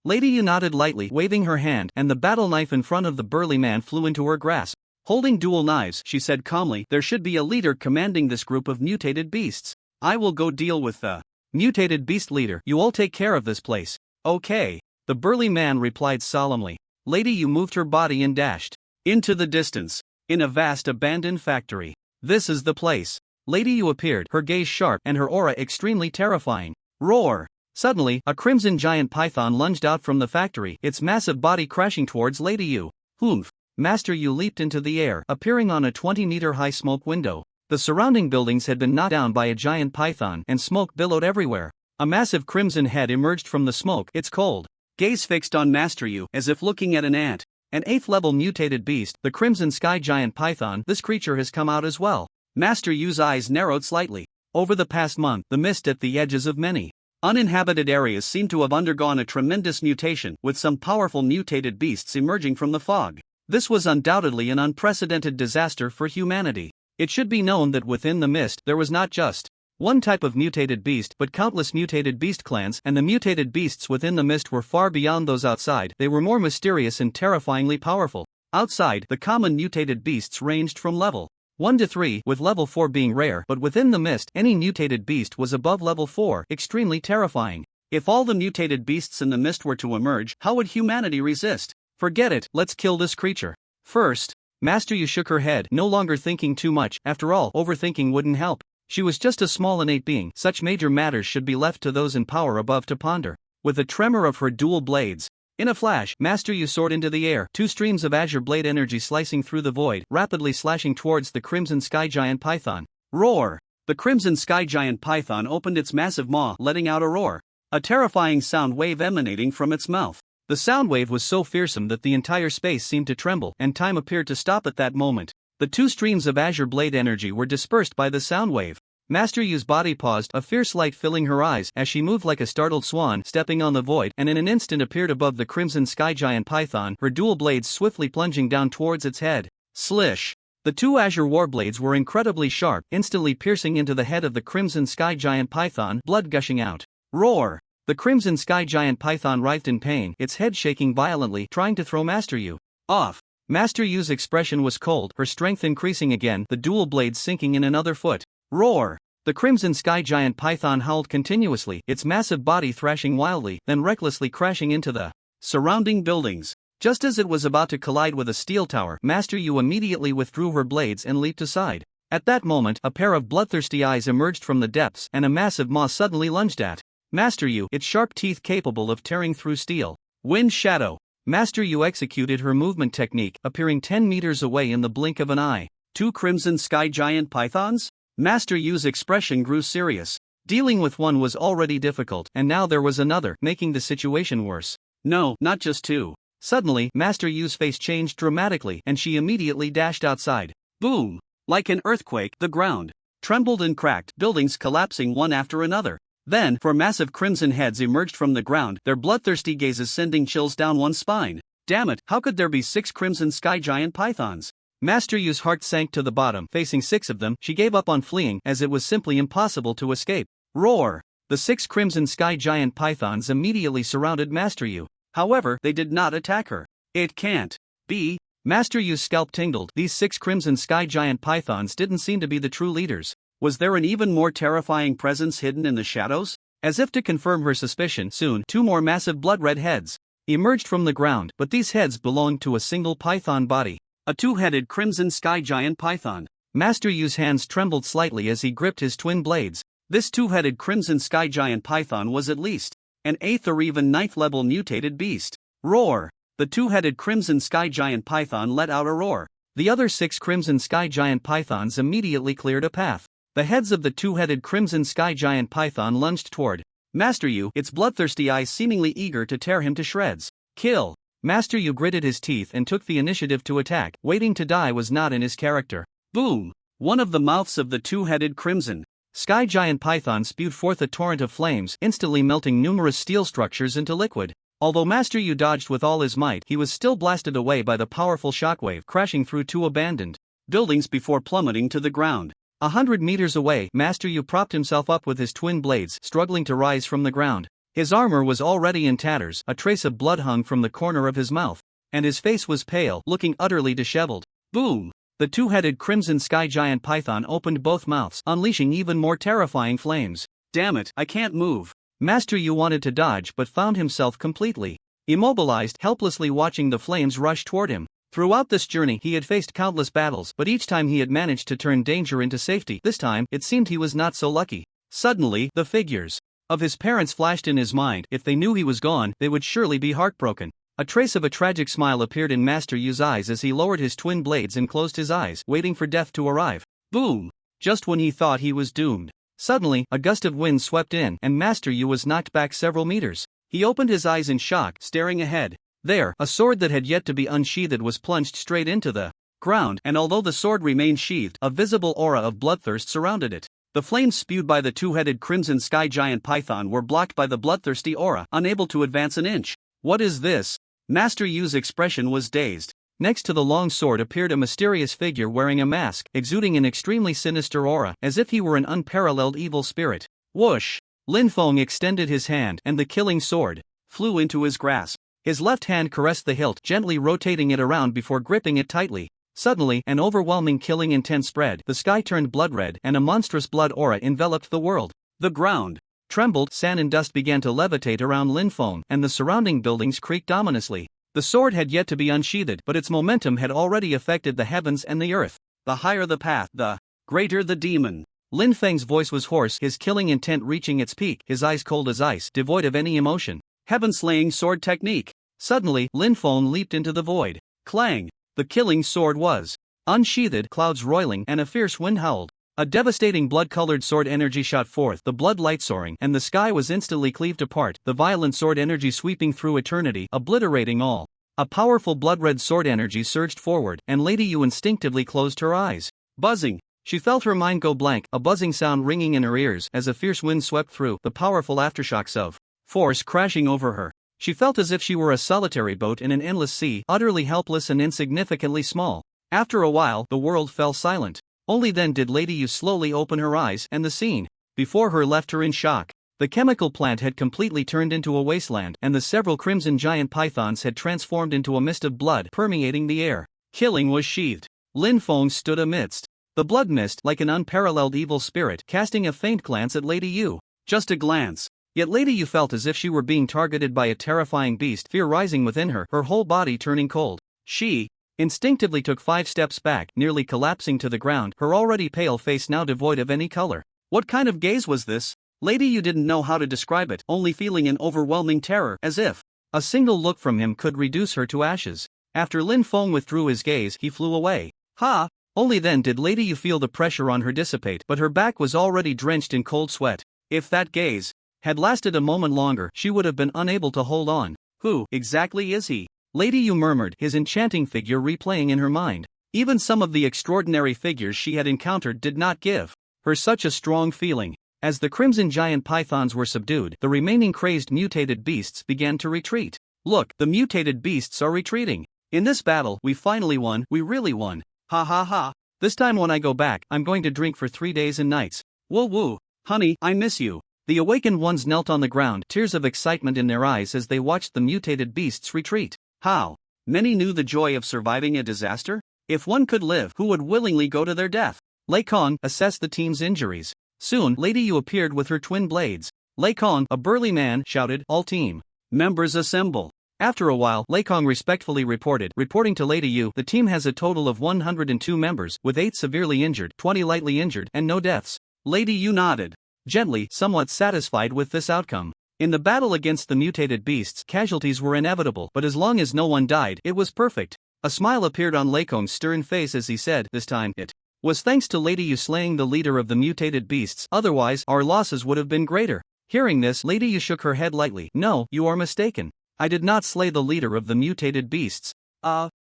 Lady Yu nodded lightly, waving her hand, and the battle knife in front of the burly man flew into her grasp. Holding dual knives, she said calmly, there should be a leader commanding this group of mutated beasts. I will go deal with the mutated beast leader. You all take care of this place. Okay. The burly man replied solemnly. Lady Yu moved her body and dashed into the distance. In a vast abandoned factory. This is the place. Lady Yu appeared, her gaze sharp and her aura extremely terrifying. Roar! Suddenly, a crimson giant python lunged out from the factory, its massive body crashing towards Lady Yu. Humph! Master Yu leaped into the air, appearing on a 20-meter-high smoke window. The surrounding buildings had been knocked down by a giant python, and smoke billowed everywhere. A massive crimson head emerged from the smoke, its cold gaze fixed on Master Yu, as if looking at an ant. An 8th-level mutated beast, the crimson sky giant python, this creature has come out as well. Master Yu's eyes narrowed slightly. Over the past month, the mist at the edges of many uninhabited areas seemed to have undergone a tremendous mutation, with some powerful mutated beasts emerging from the fog. This was undoubtedly an unprecedented disaster for humanity. It should be known that within the mist there was not just one type of mutated beast but countless mutated beast clans, and the mutated beasts within the mist were far beyond those outside. They were more mysterious and terrifyingly powerful. Outside, the common mutated beasts ranged from level 1 to 3, with level 4 being rare, but within the mist, any mutated beast was above level 4, extremely terrifying. If all the mutated beasts in the mist were to emerge, how would humanity resist? Forget it, let's kill this creature. First. Master Yu shook her head, no longer thinking too much. After all, overthinking wouldn't help. She was just a small innate being. Such major matters should be left to those in power above to ponder. With a tremor of her dual blades, in a flash, Master Yu soared into the air, 2 streams of azure blade energy slicing through the void, rapidly slashing towards the crimson sky giant python. Roar! The crimson sky giant python opened its massive maw, letting out a roar. A terrifying sound wave emanating from its mouth. The sound wave was so fearsome that the entire space seemed to tremble, and time appeared to stop at that moment. The 2 streams of azure blade energy were dispersed by the sound wave. Master Yu's body paused, a fierce light filling her eyes as she moved like a startled swan, stepping on the void, and in an instant appeared above the crimson sky giant python, her dual blades swiftly plunging down towards its head. Slish! The 2 azure war blades were incredibly sharp, instantly piercing into the head of the crimson sky giant python, blood gushing out. Roar! The crimson sky giant python writhed in pain, its head shaking violently, trying to throw Master Yu off. Master Yu's expression was cold, her strength increasing again, the dual blades sinking in another foot. Roar! The crimson sky giant python howled continuously, its massive body thrashing wildly, then recklessly crashing into the surrounding buildings. Just as it was about to collide with a steel tower, Master Yu immediately withdrew her blades and leaped aside. At that moment, a pair of bloodthirsty eyes emerged from the depths, and a massive maw suddenly lunged at Master Yu, its sharp teeth capable of tearing through steel. Wind Shadow. Master Yu executed her movement technique, appearing 10 meters away in the blink of an eye. 2 crimson sky giant pythons? Master Yu's expression grew serious. Dealing with one was already difficult, and now there was another, making the situation worse. No, not just 2. Suddenly, Master Yu's face changed dramatically, and she immediately dashed outside. Boom! Like an earthquake, the ground trembled and cracked, buildings collapsing one after another. Then, 4 massive crimson heads emerged from the ground, their bloodthirsty gazes sending chills down one's spine. Damn it, how could there be 6 crimson sky giant pythons? Master Yu's heart sank to the bottom. Facing 6 of them, she gave up on fleeing, as it was simply impossible to escape. Roar! The 6 crimson sky giant pythons immediately surrounded Master Yu. However, they did not attack her. It can't be. Master Yu's scalp tingled. These 6 crimson sky giant pythons didn't seem to be the true leaders. Was there an even more terrifying presence hidden in the shadows? As if to confirm her suspicion, soon 2 more massive blood-red heads emerged from the ground, but these heads belonged to a single python body. A 2-headed crimson sky giant python. Master Yu's hands trembled slightly as he gripped his twin blades. This 2-headed crimson sky giant python was at least an 8th or even 9th level mutated beast. Roar! The 2-headed crimson sky giant python let out a roar. The other 6 crimson sky giant pythons immediately cleared a path. The heads of the 2-headed crimson sky giant python lunged toward Master Yu, its bloodthirsty eyes seemingly eager to tear him to shreds. Kill! Master Yu gritted his teeth and took the initiative to attack. Waiting to die was not in his character. Boom! One of the mouths of the 2-headed crimson sky giant python spewed forth a torrent of flames, instantly melting numerous steel structures into liquid. Although Master Yu dodged with all his might, he was still blasted away by the powerful shockwave, crashing through 2 abandoned buildings before plummeting to the ground. 100 meters away, Master Yu propped himself up with his twin blades, struggling to rise from the ground. His armor was already in tatters, a trace of blood hung from the corner of his mouth, and his face was pale, looking utterly disheveled. Boom! The 2-headed crimson sky giant python opened both mouths, unleashing even more terrifying flames. Damn it, I can't move. Master Yu wanted to dodge but found himself completely immobilized, helplessly watching the flames rush toward him. Throughout this journey he had faced countless battles, but each time he had managed to turn danger into safety. This time, it seemed he was not so lucky. Suddenly, the figures of his parents flashed in his mind. If they knew he was gone, they would surely be heartbroken. A trace of a tragic smile appeared in Master Yu's eyes as he lowered his twin blades and closed his eyes, waiting for death to arrive. Boom! Just when he thought he was doomed, suddenly, a gust of wind swept in, and Master Yu was knocked back several meters. He opened his eyes in shock, staring ahead. There, a sword that had yet to be unsheathed was plunged straight into the ground, and although the sword remained sheathed, a visible aura of bloodthirst surrounded it. The flames spewed by the 2-headed crimson sky giant python were blocked by the bloodthirsty aura, unable to advance an inch. What is this? Master Yu's expression was dazed. Next to the long sword appeared a mysterious figure wearing a mask, exuding an extremely sinister aura, as if he were an unparalleled evil spirit. Whoosh! Linfeng extended his hand, and the killing sword flew into his grasp. His left hand caressed the hilt, gently rotating it around before gripping it tightly. Suddenly, an overwhelming killing intent spread, the sky turned blood-red, and a monstrous blood aura enveloped the world. The ground trembled, sand and dust began to levitate around Linfeng, and the surrounding buildings creaked ominously. The sword had yet to be unsheathed, but its momentum had already affected the heavens and the earth. The higher the path, the greater the demon. Linfeng's voice was hoarse, his killing intent reaching its peak, his eyes cold as ice, devoid of any emotion. Heaven-slaying sword technique. Suddenly, Linfeng leaped into the void. Clang! The killing sword was unsheathed, clouds roiling, and a fierce wind howled. A devastating blood-colored sword energy shot forth, the blood light soaring, and the sky was instantly cleaved apart, the violent sword energy sweeping through eternity, obliterating all. A powerful blood-red sword energy surged forward, and Lady Yu instinctively closed her eyes. Buzzing! She felt her mind go blank, a buzzing sound ringing in her ears as a fierce wind swept through, the powerful aftershocks of force crashing over her. She felt as if she were a solitary boat in an endless sea, utterly helpless and insignificantly small. After a while, the world fell silent. Only then did Lady Yu slowly open her eyes, and the scene before her left her in shock. The chemical plant had completely turned into a wasteland, and the several crimson giant pythons had transformed into a mist of blood permeating the air. Killing was sheathed. Linfeng stood amidst the blood mist like an unparalleled evil spirit, casting a faint glance at Lady Yu. Just a glance. Yet Lady Yu felt as if she were being targeted by a terrifying beast, fear rising within her, her whole body turning cold. She instinctively took 5 steps back, nearly collapsing to the ground, her already pale face now devoid of any color. What kind of gaze was this? Lady Yu didn't know how to describe it, only feeling an overwhelming terror, as if a single look from him could reduce her to ashes. After Linfeng withdrew his gaze, he flew away. Ha! Only then did Lady Yu feel the pressure on her dissipate, but her back was already drenched in cold sweat. If that gaze had lasted a moment longer, she would have been unable to hold on. Who exactly is he? Lady Yu murmured, his enchanting figure replaying in her mind. Even some of the extraordinary figures she had encountered did not give her such a strong feeling. As the crimson giant pythons were subdued, the remaining crazed mutated beasts began to retreat. Look, the mutated beasts are retreating. In this battle, we finally won, we really won. Ha ha ha. This time when I go back, I'm going to drink for 3 days and nights. Woo woo. Honey, I miss you. The awakened ones knelt on the ground, tears of excitement in their eyes as they watched the mutated beasts retreat. How? Many knew the joy of surviving a disaster. If one could live, who would willingly go to their death? Lei Kong assessed the team's injuries. Soon, Lady Yu appeared with her twin blades. Lei Kong, a burly man, shouted, "All team members assemble." After a while, Lei Kong respectfully reporting to Lady Yu, the team has a total of 102 members, with 8 severely injured, 20 lightly injured, and no deaths. Lady Yu nodded gently, somewhat satisfied with this outcome. In the battle against the mutated beasts, casualties were inevitable, but as long as no one died, it was perfect. A smile appeared on Lei Kong's stern face as he said, "This time, it was thanks to Lady Yu slaying the leader of the mutated beasts, otherwise, our losses would have been greater." Hearing this, Lady Yu shook her head lightly. "No, you are mistaken. I did not slay the leader of the mutated beasts."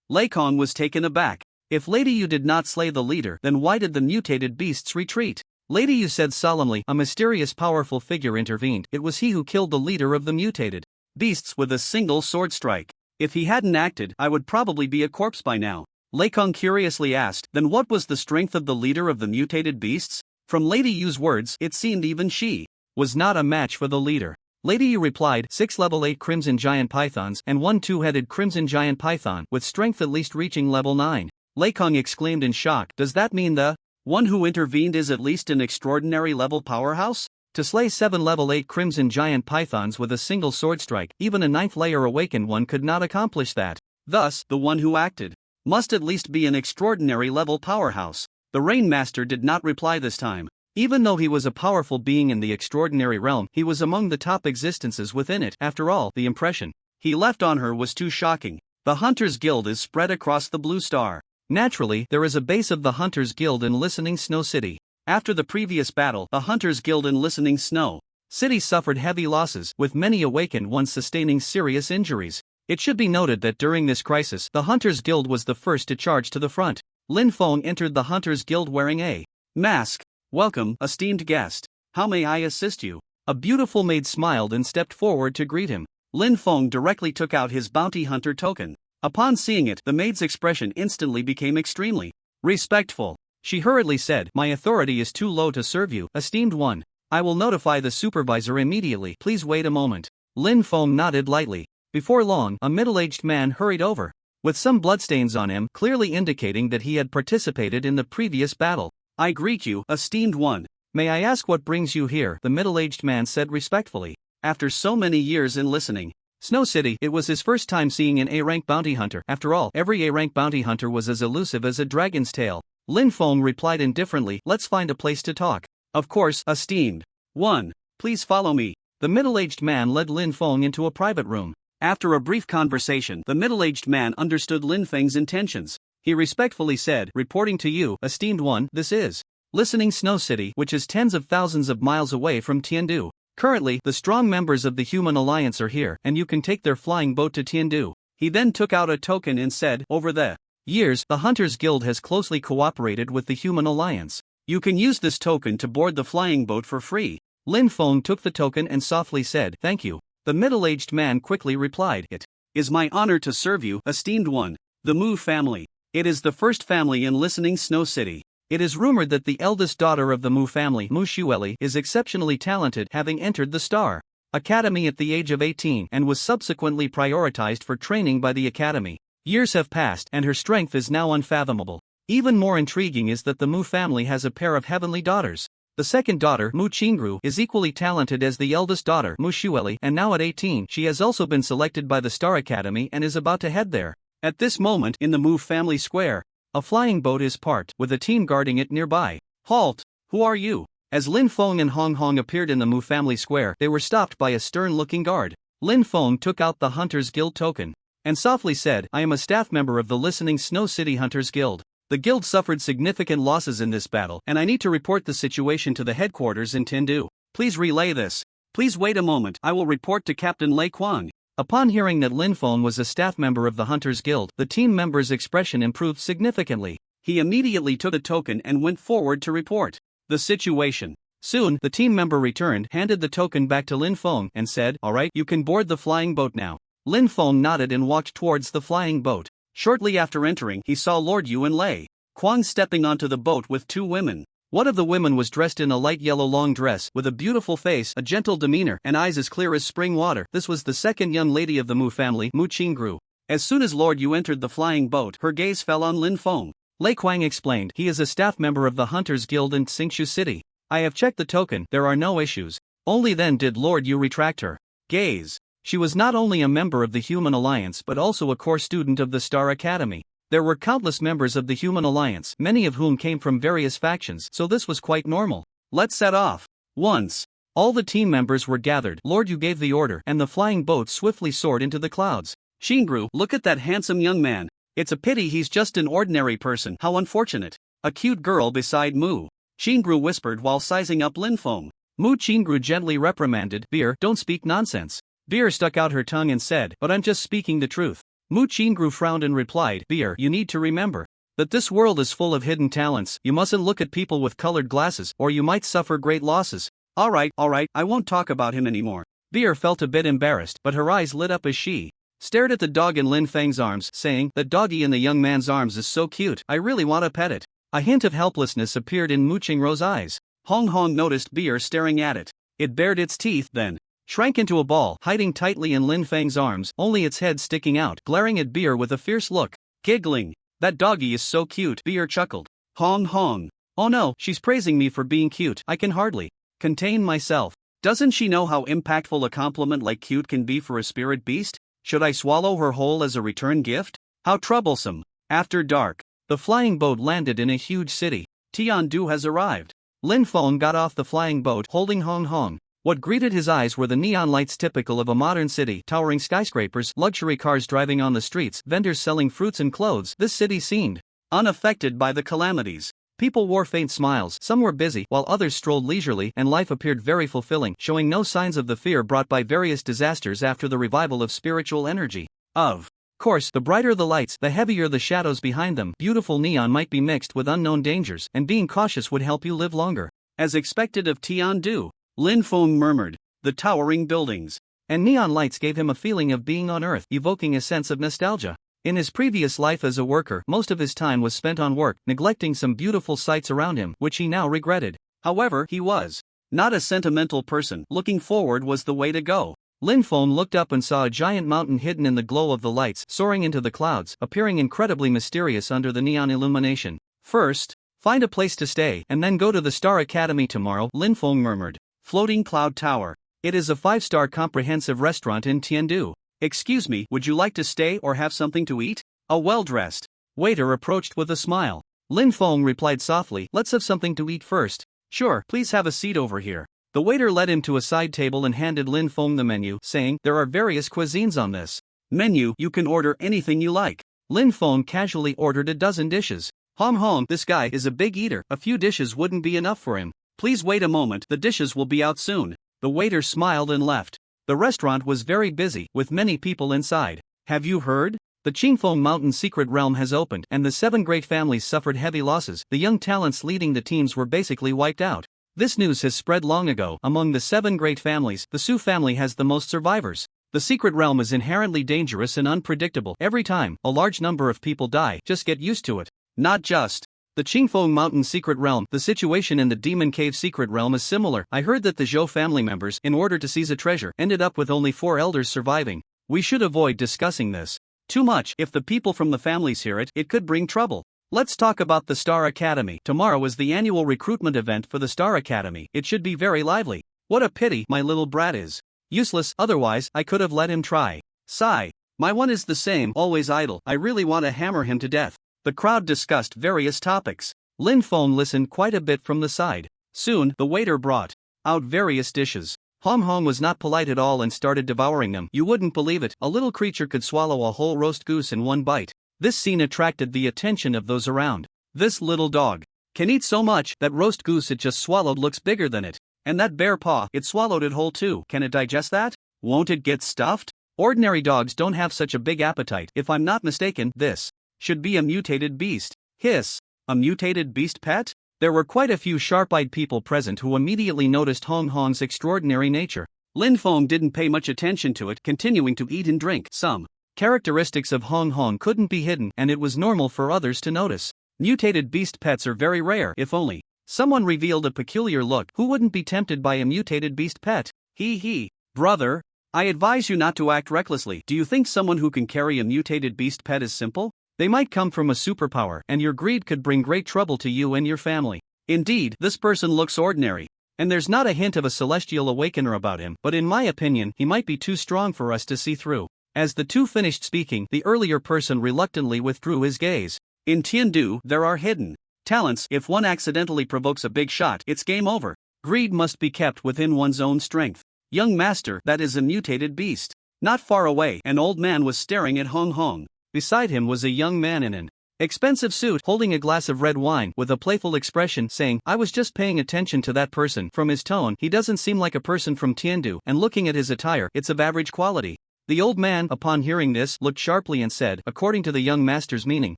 Lei Kong was taken aback. If Lady Yu did not slay the leader, then why did the mutated beasts retreat? Lady Yu said solemnly. A mysterious powerful figure intervened. It was he who killed the leader of the mutated beasts with a single sword strike. If he hadn't acted, I would probably be a corpse by now. Lei Kong curiously asked, "Then what was the strength of the leader of the mutated beasts?" From Lady Yu's words, it seemed even she was not a match for the leader. Lady Yu replied, 6 level 8 crimson giant pythons and 1 two-headed crimson giant python, with strength at least reaching level 9. Lei Kong exclaimed in shock, "Does that mean the one who intervened is at least an extraordinary level powerhouse?" To slay 7 level 8 crimson giant pythons with a single sword strike, even a 9th layer awakened one could not accomplish that. Thus, the one who acted must at least be an extraordinary level powerhouse. The Rain Master did not reply this time. Even though he was a powerful being in the extraordinary realm, he was among the top existences within it. After all, the impression he left on her was too shocking. The Hunters Guild is spread across the Blue Star. Naturally, there is a base of the Hunters Guild in Listening Snow City. After the previous battle, the Hunters Guild in Listening Snow City suffered heavy losses, with many awakened ones sustaining serious injuries. It should be noted that during this crisis, the Hunters Guild was the first to charge to the front. Lin Feng entered the Hunters Guild wearing a mask. "Welcome, esteemed guest. How may I assist you?" A beautiful maid smiled and stepped forward to greet him. Lin Feng directly took out his bounty hunter token. Upon seeing it, the maid's expression instantly became extremely respectful. She hurriedly said, "My authority is too low to serve you, esteemed one. I will notify the supervisor immediately. Please wait a moment." Lin Feng nodded lightly. Before long, a middle-aged man hurried over, with some bloodstains on him, clearly indicating that he had participated in the previous battle. "I greet you, esteemed one. May I ask what brings you here?" the middle-aged man said respectfully. After so many years in Listening Snow City, it was his first time seeing an A-rank bounty hunter. After all, every A-rank bounty hunter was as elusive as a dragon's tail. Lin Feng replied indifferently, "Let's find a place to talk." "Of course, esteemed one. Please follow me." The middle-aged man led Lin Feng into a private room. After a brief conversation, the middle-aged man understood Lin Feng's intentions. He respectfully said, "Reporting to you, esteemed one, this is Listening Snow City, which is tens of thousands of miles away from Tindu. Currently, the strong members of the Human Alliance are here, and you can take their flying boat to Tindu." He then took out a token and said, "Over the years, the Hunters Guild has closely cooperated with the Human Alliance. You can use this token to board the flying boat for free." Lin Feng took the token and softly said, "Thank you." The middle-aged man quickly replied, "It is my honor to serve you, esteemed one. The Mu family. It is the first family in Listening Snow City. It is rumored that the eldest daughter of the Mu family, Mu Xueli, is exceptionally talented, having entered the Star Academy at the age of 18 and was subsequently prioritized for training by the Academy. Years have passed and her strength is now unfathomable. Even more intriguing is that the Mu family has a pair of heavenly daughters. The second daughter, Mu Qingru, is equally talented as the eldest daughter, Mu Xueli, and now at 18, she has also been selected by the Star Academy and is about to head there." At this moment, in the Mu family square, a flying boat is parked, with a team guarding it nearby. "Halt! Who are you?" As Lin Feng and Hong Hong appeared in the Mu family square, they were stopped by a stern-looking guard. Lin Feng took out the Hunters Guild token and softly said, "I am a staff member of the Listening Snow City Hunters Guild. The guild suffered significant losses in this battle, and I need to report the situation to the headquarters in Tindu. Please relay this." "Please wait a moment, I will report to Captain Lei Kuang." Upon hearing that Lin Feng was a staff member of the Hunters Guild, the team member's expression improved significantly. He immediately took a token and went forward to report the situation. Soon, the team member returned, handed the token back to Lin Feng, and said, "All right, you can board the flying boat now." Lin Feng nodded and walked towards the flying boat. Shortly after entering, he saw Lord Yu and Lei Kuang stepping onto the boat with 2 women. One of the women was dressed in a light yellow long dress, with a beautiful face, a gentle demeanor, and eyes as clear as spring water. This was the second young lady of the Mu family, Mu Qingru. As soon as Lord Yu entered the flying boat, her gaze fell on Lin Feng. Lei Kuang explained. He is a staff member of the Hunters Guild in Xingshu City. I have checked the token, there are no issues. Only then did Lord Yu retract her gaze. She was not only a member of the Human Alliance but also a core student of the Star Academy. There were countless members of the Human Alliance, many of whom came from various factions, so this was quite normal. Let's set off. Once all the team members were gathered, Lord Yu gave the order, and the flying boat swiftly soared into the clouds. Xingru, look at that handsome young man. It's a pity he's just an ordinary person. How unfortunate. A cute girl beside Mu. Xingru whispered while sizing up Lin Feng. Mu Qingru gently reprimanded, Beer, don't speak nonsense. Beer stuck out her tongue and said, but I'm just speaking the truth. Mu Qingru frowned and replied, Beer, you need to remember that this world is full of hidden talents. You mustn't look at people with colored glasses, or you might suffer great losses. Alright, I won't talk about him anymore. Beer felt a bit embarrassed, but her eyes lit up as she stared at the dog in Lin Feng's arms, saying, that doggy in the young man's arms is so cute, I really want to pet it. A hint of helplessness appeared in Mu Qingru's eyes. Hong Hong noticed Beer staring at it. It bared its teeth, then shrank into a ball, hiding tightly in Lin Feng's arms, only its head sticking out, glaring at Beer with a fierce look. Giggling. That doggy is so cute, Beer chuckled. Hong Hong. Oh no, she's praising me for being cute, I can hardly contain myself. Doesn't she know how impactful a compliment like cute can be for a spirit beast? Should I swallow her whole as a return gift? How troublesome. After dark, the flying boat landed in a huge city. Tiandu has arrived. Lin Feng got off the flying boat holding Hong Hong. What greeted his eyes were the neon lights typical of a modern city, towering skyscrapers, luxury cars driving on the streets, vendors selling fruits and clothes. This city seemed unaffected by the calamities. People wore faint smiles, some were busy, while others strolled leisurely, and life appeared very fulfilling, showing no signs of the fear brought by various disasters after the revival of spiritual energy. Of course, the brighter the lights, the heavier the shadows behind them. Beautiful neon might be mixed with unknown dangers, and being cautious would help you live longer. As expected of Tiandu, Lin Feng murmured, the towering buildings and neon lights gave him a feeling of being on Earth, evoking a sense of nostalgia. In his previous life as a worker, most of his time was spent on work, neglecting some beautiful sights around him, which he now regretted. However, he was not a sentimental person. Looking forward was the way to go. Lin Feng looked up and saw a giant mountain hidden in the glow of the lights, soaring into the clouds, appearing incredibly mysterious under the neon illumination. First, find a place to stay, and then go to the Star Academy tomorrow, Lin Feng murmured. Floating Cloud Tower. It is a 5-star comprehensive restaurant in Tindu. Excuse me, would you like to stay or have something to eat? A well-dressed waiter approached with a smile. Lin Feng replied softly, let's have something to eat first. Sure, please have a seat over here. The waiter led him to a side table and handed Lin Feng the menu, saying, there are various cuisines on this menu, you can order anything you like. Lin Feng casually ordered a dozen dishes. Hong Hong, this guy is a big eater, a few dishes wouldn't be enough for him. Please wait a moment, the dishes will be out soon. The waiter smiled and left. The restaurant was very busy, with many people inside. Have you heard? The Qingfeng Mountain Secret Realm has opened, and the 7 great families suffered heavy losses. The young talents leading the teams were basically wiped out. This news has spread long ago. Among the 7 great families, the Su family has the most survivors. The Secret Realm is inherently dangerous and unpredictable. Every time a large number of people die, just get used to it. Not just the Qingfeng Mountain Secret Realm. The situation in the Demon Cave Secret Realm is similar. I heard that the Zhou family members, in order to seize a treasure, ended up with only 4 elders surviving. We should avoid discussing this too much. If the people from the families hear it, it could bring trouble. Let's talk about the Star Academy. Tomorrow is the annual recruitment event for the Star Academy. It should be very lively. What a pity my little brat is useless, otherwise I could have let him try. Sigh. My one is the same, always idle. I really want to hammer him to death. The crowd discussed various topics. Lin Feng listened quite a bit from the side. Soon, the waiter brought out various dishes. Hong Hong was not polite at all and started devouring them. You wouldn't believe it, a little creature could swallow a whole roast goose in one bite. This scene attracted the attention of those around. This little dog can eat so much. That roast goose it just swallowed looks bigger than it. And that bare paw, it swallowed it whole too. Can it digest that? Won't it get stuffed? Ordinary dogs don't have such a big appetite. If I'm not mistaken, this should be a mutated beast. Hiss. A mutated beast pet? There were quite a few sharp-eyed people present who immediately noticed Hong Hong's extraordinary nature. Lin Feng didn't pay much attention to it, continuing to eat and drink. Some characteristics of Hong Hong couldn't be hidden, and it was normal for others to notice. Mutated beast pets are very rare. If only someone revealed a peculiar look, who wouldn't be tempted by a mutated beast pet? He. Brother, I advise you not to act recklessly. Do you think someone who can carry a mutated beast pet is simple? They might come from a superpower, and your greed could bring great trouble to you and your family. Indeed, this person looks ordinary, and there's not a hint of a celestial awakener about him, but in my opinion, he might be too strong for us to see through. As the two finished speaking, the earlier person reluctantly withdrew his gaze. In Tindu, there are hidden talents. If one accidentally provokes a big shot, it's game over. Greed must be kept within one's own strength. Young master, that is a mutated beast. Not far away, an old man was staring at Hong Hong. Beside him was a young man in an expensive suit, holding a glass of red wine with a playful expression, saying, "I was just paying attention to that person. From his tone, he doesn't seem like a person from Tindu, and looking at his attire, it's of average quality." The old man, upon hearing this, looked sharply and said, "According to the young master's meaning,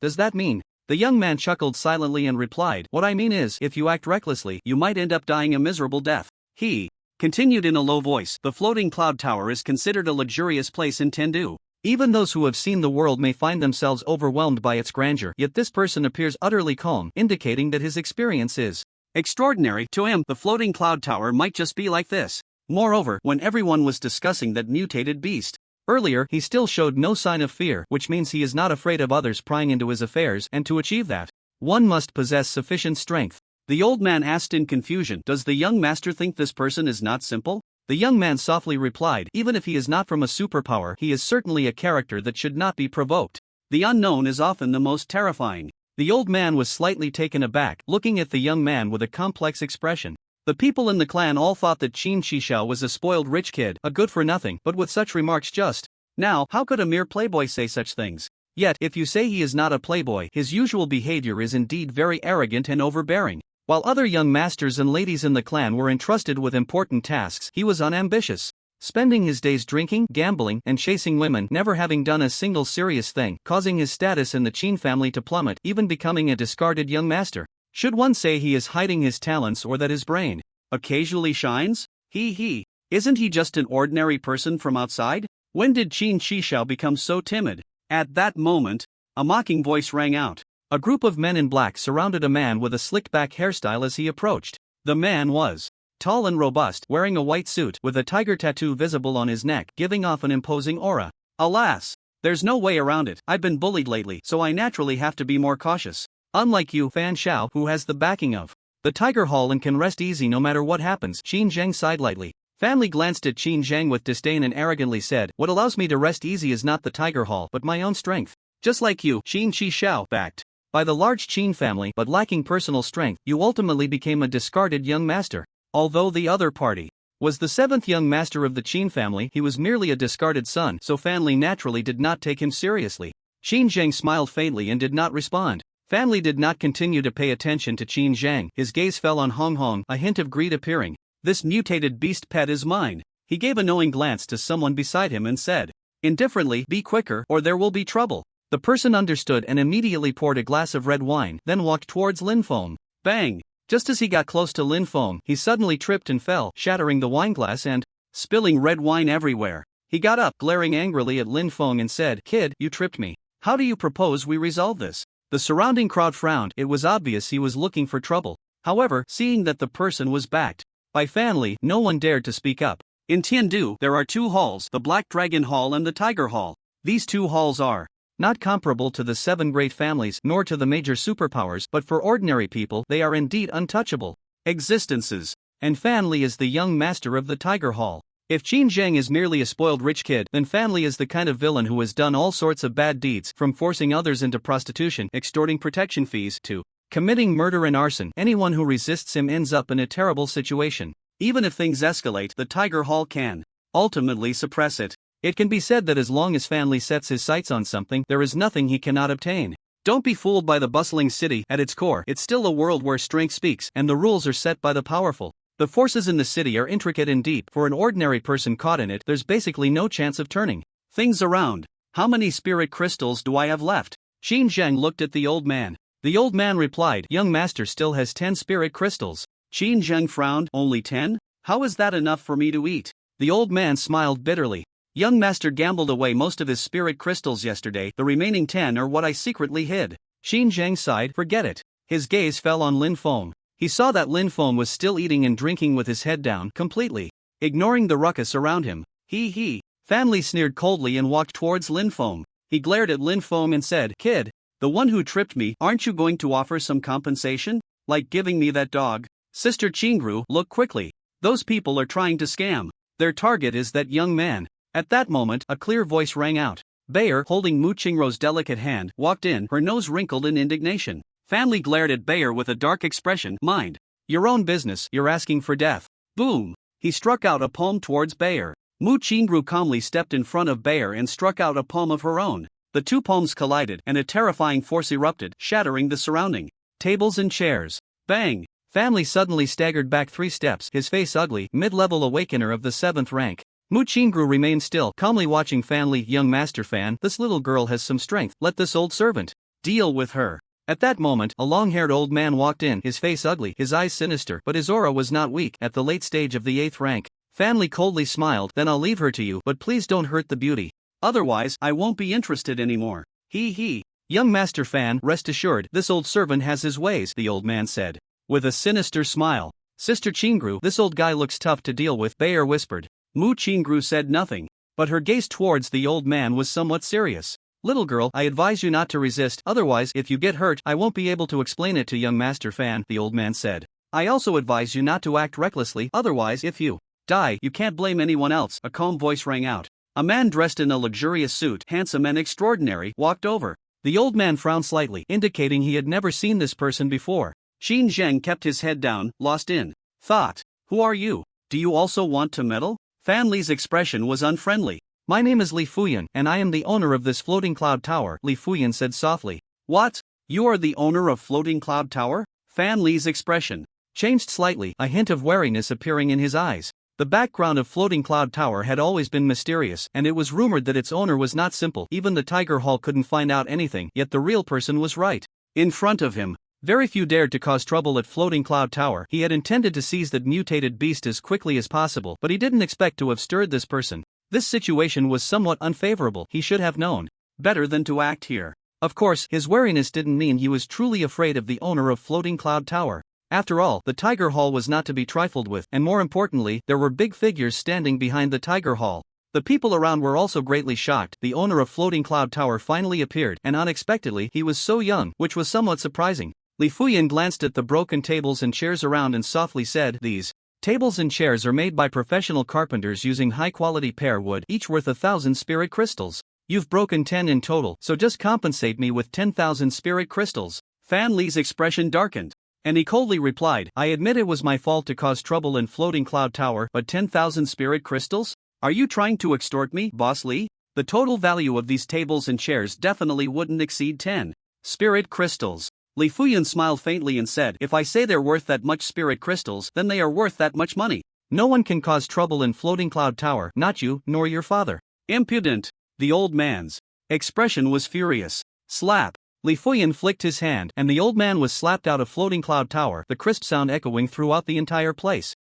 does that mean?" The young man chuckled silently and replied, "What I mean is, if you act recklessly, you might end up dying a miserable death." He continued in a low voice, "The floating cloud tower is considered a luxurious place in Tindu. Even those who have seen the world may find themselves overwhelmed by its grandeur, yet this person appears utterly calm, indicating that his experience is extraordinary. To him, the floating cloud tower might just be like this." Moreover, when everyone was discussing that mutated beast earlier, he still showed no sign of fear, which means he is not afraid of others prying into his affairs, and to achieve that, one must possess sufficient strength. The old man asked in confusion, "Does the young master think this person is not simple?" The young man softly replied, "Even if he is not from a superpower, he is certainly a character that should not be provoked. The unknown is often the most terrifying." The old man was slightly taken aback, looking at the young man with a complex expression. The people in the clan all thought that Qin Shishao was a spoiled rich kid, a good-for-nothing, but with such remarks just now, how could a mere playboy say such things? Yet, if you say he is not a playboy, his usual behavior is indeed very arrogant and overbearing. While other young masters and ladies in the clan were entrusted with important tasks, he was unambitious, spending his days drinking, gambling, and chasing women, never having done a single serious thing, causing his status in the Qin family to plummet, even becoming a discarded young master. Should one say he is hiding his talents or that his brain occasionally shines? Isn't he just an ordinary person from outside? When did Qin Shishao become so timid? At that moment, a mocking voice rang out. A group of men in black surrounded a man with a slick-back hairstyle as he approached. The man was tall and robust, wearing a white suit with a tiger tattoo visible on his neck, giving off an imposing aura. Alas, there's no way around it. I've been bullied lately, so I naturally have to be more cautious. Unlike you, Fan Xiao, who has the backing of the Tiger Hall and can rest easy no matter what happens. Qin Zheng sighed lightly. Fan Li glanced at Qin Zheng with disdain and arrogantly said, "What allows me to rest easy is not the Tiger Hall, but my own strength. Just like you, Qin Shishao, backed by the large Qin family but lacking personal strength, you ultimately became a discarded young master. Although the other party was the seventh young master of the Qin family, he was merely a discarded son, so Fan Li naturally did not take him seriously." Qin Zheng smiled faintly and did not respond. Fan Li did not continue to pay attention to Qin Zheng. His gaze fell on Hong Hong, a hint of greed appearing. "This mutated beast pet is mine." He gave a knowing glance to someone beside him and said indifferently, "Be quicker, or there will be trouble." The person understood and immediately poured a glass of red wine, then walked towards Lin Feng. Bang! Just as he got close to Lin Feng, he suddenly tripped and fell, shattering the wineglass and spilling red wine everywhere. He got up, glaring angrily at Lin Feng and said, "Kid, you tripped me. How do you propose we resolve this?" The surrounding crowd frowned. It was obvious he was looking for trouble. However, seeing that the person was backed by Fan Li, no one dared to speak up. In Tindu, there are two halls, the Black Dragon Hall and the Tiger Hall. These two halls are not comparable to the seven great families nor to the major superpowers, but for ordinary people they are indeed untouchable existences. And Fan Li is the young master of the Tiger Hall. If Qin Zheng is merely a spoiled rich kid, then Fan Li is the kind of villain who has done all sorts of bad deeds, from forcing others into prostitution, extorting protection fees, to committing murder and arson. Anyone who resists him ends up in a terrible situation. Even if things escalate, the Tiger Hall can ultimately suppress it. It can be said that as long as Fan Li sets his sights on something, there is nothing he cannot obtain. Don't be fooled by the bustling city. At its core, it's still a world where strength speaks, and the rules are set by the powerful. The forces in the city are intricate and deep. For an ordinary person caught in it, there's basically no chance of turning things around. How many spirit crystals do I have left? Qin Zheng looked at the old man. The old man replied, "Young master still has 10 spirit crystals." Qin Zheng frowned, "Only 10? How is that enough for me to eat?" The old man smiled bitterly. "Young master gambled away most of his spirit crystals yesterday. The remaining 10 are what I secretly hid." Qin Zheng sighed, "Forget it." His gaze fell on Lin Feng. He saw that Lin Feng was still eating and drinking with his head down, completely ignoring the ruckus around him. He Fan Li sneered coldly and walked towards Lin Feng. He glared at Lin Feng and said, "Kid, the one who tripped me, aren't you going to offer some compensation? Like giving me that dog?" Sister Qingru, look quickly. Those people are trying to scam. Their target is that young man. At that moment, a clear voice rang out. Bayer, holding Mu Qingru's delicate hand, walked in, her nose wrinkled in indignation. Fan Li glared at Bayer with a dark expression. "Mind your own business, you're asking for death." Boom! He struck out a palm towards Bayer. Mu Qingru calmly stepped in front of Bayer and struck out a palm of her own. The two palms collided and a terrifying force erupted, shattering the surrounding tables and chairs. Bang! Fan Li suddenly staggered back 3 steps, his face ugly, mid-level awakener of the 7th rank. Mu Qingru remained still, calmly watching Fan Li. "Young Master Fan, this little girl has some strength, let this old servant deal with her." At that moment, a long-haired old man walked in, his face ugly, his eyes sinister, but his aura was not weak. At the late stage of the 8th rank, Fan Li coldly smiled. "Then I'll leave her to you, but please don't hurt the beauty. Otherwise, I won't be interested anymore." He. "Young Master Fan, rest assured, this old servant has his ways," the old man said, with a sinister smile. "Sister Qingru, this old guy looks tough to deal with," Bayer whispered. Mu Qingru said nothing, but her gaze towards the old man was somewhat serious. "Little girl, I advise you not to resist, otherwise, if you get hurt, I won't be able to explain it to young Master Fan," the old man said. "I also advise you not to act recklessly, otherwise, if you die, you can't blame anyone else." A calm voice rang out. A man dressed in a luxurious suit, handsome and extraordinary, walked over. The old man frowned slightly, indicating he had never seen this person before. Xin Zheng kept his head down, lost in thought. "Who are you? Do you also want to meddle?" Fan Li's expression was unfriendly. "My name is Li Fuyan, and I am the owner of this floating cloud tower," Li Fuyan said softly. "What? You are the owner of Floating Cloud Tower?" Fan Li's expression changed slightly, a hint of wariness appearing in his eyes. The background of Floating Cloud Tower had always been mysterious, and it was rumored that its owner was not simple. Even the Tiger Hall couldn't find out anything, yet the real person was right in front of him. Very few dared to cause trouble at Floating Cloud Tower. He had intended to seize that mutated beast as quickly as possible, but he didn't expect to have stirred this person. This situation was somewhat unfavorable. He should have known better than to act here. Of course, his wariness didn't mean he was truly afraid of the owner of Floating Cloud Tower. After all, the Tiger Hall was not to be trifled with, and more importantly, there were big figures standing behind the Tiger Hall. The people around were also greatly shocked. The owner of Floating Cloud Tower finally appeared, and unexpectedly, he was so young, which was somewhat surprising. Li Fuyan glanced at the broken tables and chairs around and softly said, "These tables and chairs are made by professional carpenters using high-quality pear wood, each worth 1,000 spirit crystals. You've broken 10 in total, so just compensate me with 10,000 spirit crystals." Fan Li's expression darkened, and he coldly replied, "I admit it was my fault to cause trouble in Floating Cloud Tower, but 10,000 spirit crystals? Are you trying to extort me, Boss Li? The total value of these tables and chairs definitely wouldn't exceed 10 spirit crystals." Li Fuyan smiled faintly and said, "If I say they're worth that much spirit crystals, then they are worth that much money. No one can cause trouble in Floating Cloud Tower, not you, nor your father." "Impudent!" The old man's expression was furious. Slap! Li Fuyan flicked his hand, and the old man was slapped out of Floating Cloud Tower, the crisp sound echoing throughout the entire place.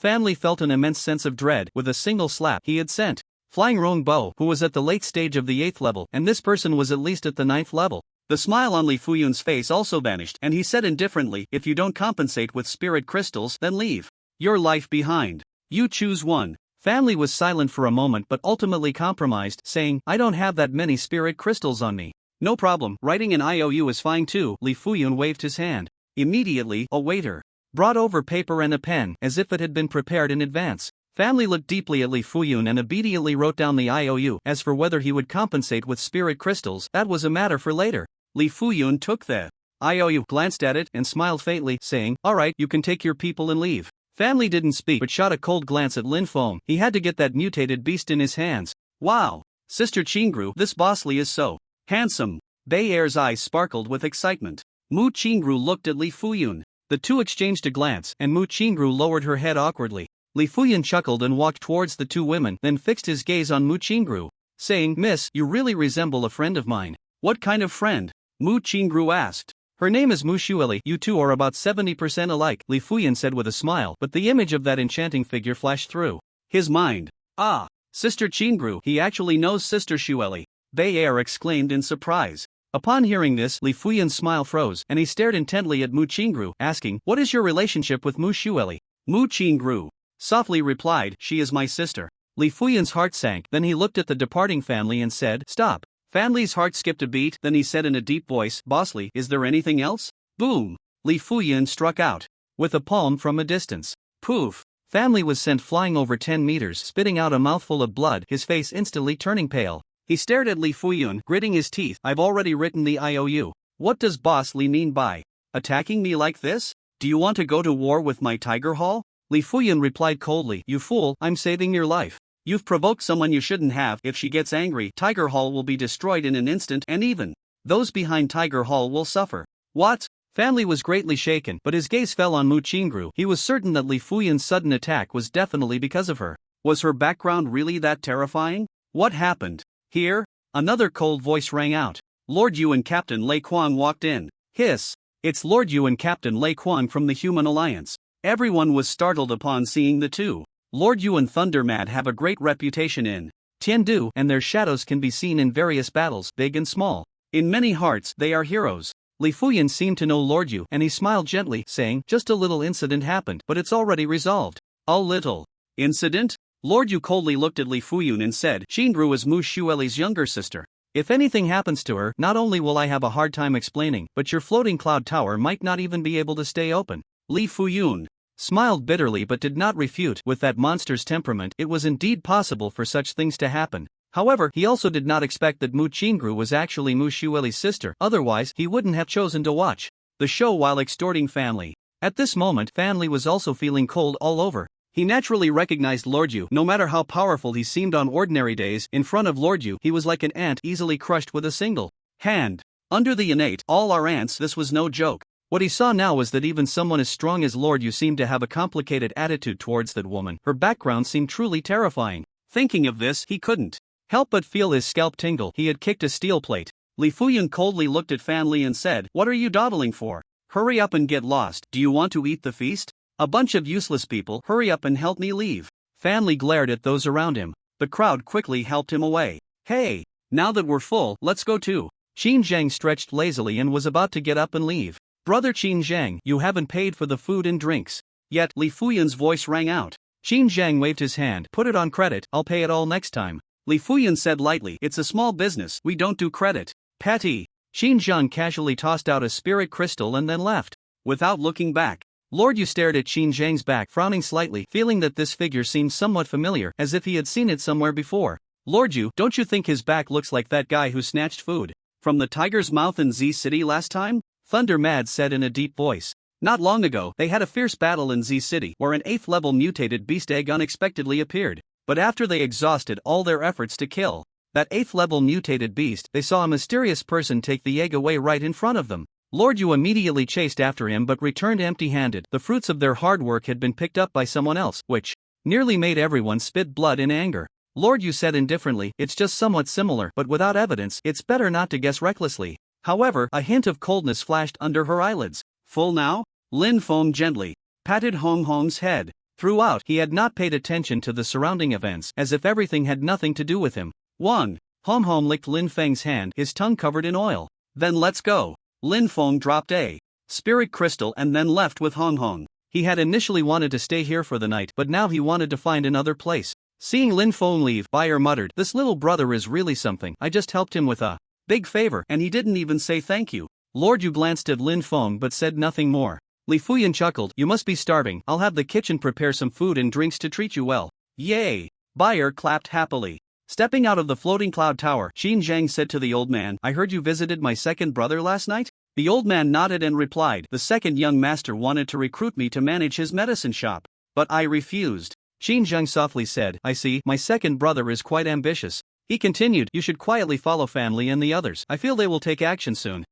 Fan Li felt an immense sense of dread. With a single slap, he had sent flying Rong Bo, who was at the late stage of the 8th level, and this person was at least at the 9th level. The smile on Li Fuyan's face also vanished, and he said indifferently, "If you don't compensate with spirit crystals, then leave your life behind. You choose one." Fan Li was silent for a moment but ultimately compromised, saying, "I don't have that many spirit crystals on me." "No problem, writing an IOU is fine too." Li Fuyan waved his hand. Immediately, a waiter brought over paper and a pen, as if it had been prepared in advance. Fan Li looked deeply at Li Fuyan and obediently wrote down the IOU. As for whether he would compensate with spirit crystals, that was a matter for later. Li Fuyan took the IOU, glanced at it, and smiled faintly, saying, "All right, you can take your people and leave." Fan Li didn't speak but shot a cold glance at Lin Feng. He had to get that mutated beast in his hands. "Wow! Sister Qingru, this Boss Li is so handsome." Bayer's eyes sparkled with excitement. Mu Qingru looked at Li Fuyan. The two exchanged a glance, and Mu Qingru lowered her head awkwardly. Li Fuyan chuckled and walked towards the two women, then fixed his gaze on Mu Qingru, saying, "Miss, you really resemble a friend of mine." "What kind of friend?" Mu Qingru asked. "Her name is Mu Shueli. You two are about 70% alike," Li Fuyan said with a smile, but the image of that enchanting figure flashed through his mind. "Ah, Sister Qingru, he actually knows Sister Shueli," Bayer exclaimed in surprise. Upon hearing this, Li Fuyan's smile froze, and he stared intently at Mu Qingru, asking, "What is your relationship with Mu Shueli?" Mu Qingru softly replied, "She is my sister." Li Fuyun's heart sank, then he looked at the departing family and said, "Stop." Family's heart skipped a beat, then he said in a deep voice, "Bossly, is there anything else?" Boom! Li Fuyun struck out with a palm from a distance. Poof! Family was sent flying over 10 meters, spitting out a mouthful of blood, his face instantly turning pale. He stared at Li Fuyun, gritting his teeth. "I've already written the IOU. What does Boss Li mean by attacking me like this? Do you want to go to war with my Tiger Hall?" Li Fuyun replied coldly, "You fool, I'm saving your life. You've provoked someone you shouldn't have. If she gets angry, Tiger Hall will be destroyed in an instant, and even those behind Tiger Hall will suffer." What? Family was greatly shaken, but his gaze fell on Mu Qingru. He was certain that Li Fuyun's sudden attack was definitely because of her. Was her background really that terrifying? What happened? Here? Another cold voice rang out. Lord Yu and Captain Lei Kuang walked in. Hiss! It's Lord Yu and Captain Lei Kuang from the Human Alliance. Everyone was startled upon seeing the two. Lord Yu and Thundermad have a great reputation in Tindu, and their shadows can be seen in various battles, big and small. In many hearts, they are heroes. Li Fuyun seemed to know Lord Yu, and he smiled gently, saying, "Just a little incident happened, but it's already resolved." "A little incident?" Lord Yu coldly looked at Li Fuyun and said, "Qingru is Mu Xueli's younger sister. If anything happens to her, not only will I have a hard time explaining, but your floating cloud tower might not even be able to stay open." Li Fuyun smiled bitterly but did not refute. With that monster's temperament, it was indeed possible for such things to happen. However, he also did not expect that Mu Qingru was actually Mu Xueli's sister, otherwise he wouldn't have chosen to watch the show while extorting family. At this moment, family was also feeling cold all over. He naturally recognized Lord Yu. No matter how powerful he seemed on ordinary days, in front of Lord Yu he was like an ant easily crushed with a single hand. Under the innate, all are ants, this was no joke. What he saw now was that even someone as strong as Lord Yu seemed to have a complicated attitude towards that woman. Her background seemed truly terrifying. Thinking of this, he couldn't help but feel his scalp tingle. He had kicked a steel plate. Li Fuyun coldly looked at family and said, "What are you dawdling for? Hurry up and get lost. Do you want to eat the feast? A bunch of useless people, hurry up and help me leave." Family glared at those around him. The crowd quickly helped him away. "Hey, now that we're full, let's go too." Qin Zhang stretched lazily and was about to get up and leave. "Brother Qin Zhang, you haven't paid for the food and drinks yet." Li Fuyun's voice rang out. Qin Zhang waved his hand. "Put it on credit, I'll pay it all next time." Li Fuyun said lightly, "It's a small business, we don't do credit." "Patty." Qin Zhang casually tossed out a spirit crystal and then left without looking back. Lord Yu stared at Qin Zhang's back, frowning slightly, feeling that this figure seemed somewhat familiar, as if he had seen it somewhere before. "Lord Yu, don't you think his back looks like that guy who snatched food from the tiger's mouth in Z City last time?" Thunder Mad said in a deep voice. Not long ago, they had a fierce battle in Z City, where an 8th level mutated beast egg unexpectedly appeared. But after they exhausted all their efforts to kill that 8th level mutated beast, they saw a mysterious person take the egg away right in front of them. Lord Yu immediately chased after him but returned empty-handed. The fruits of their hard work had been picked up by someone else, which nearly made everyone spit blood in anger. Lord Yu said indifferently, "It's just somewhat similar, but without evidence, it's better not to guess recklessly." However, a hint of coldness flashed under her eyelids. "Full now?" Lin Feng gently patted Hong Hong's head. Throughout, he had not paid attention to the surrounding events, as if everything had nothing to do with him. "1. Hong Hong licked Lin Feng's hand, his tongue covered in oil. "Then let's go." Lin Feng dropped a spirit crystal and then left with Hong Hong. He had initially wanted to stay here for the night, but now he wanted to find another place. Seeing Lin Feng leave, Bayer muttered, "This little brother is really something. I just helped him with a big favor, and he didn't even say thank you." Lord Yu glanced at Lin Feng but said nothing more. Li Fuyun chuckled, "You must be starving. I'll have the kitchen prepare some food and drinks to treat you well." "Yay!" Bayer clapped happily. Stepping out of the floating cloud tower, Qin Zhang said to the old man, "I heard you visited my second brother last night?" The old man nodded and replied, "The second young master wanted to recruit me to manage his medicine shop, but I refused." Qin Zhang softly said, "I see, my second brother is quite ambitious." He continued, "You should quietly follow family and the others. I feel they will take action soon."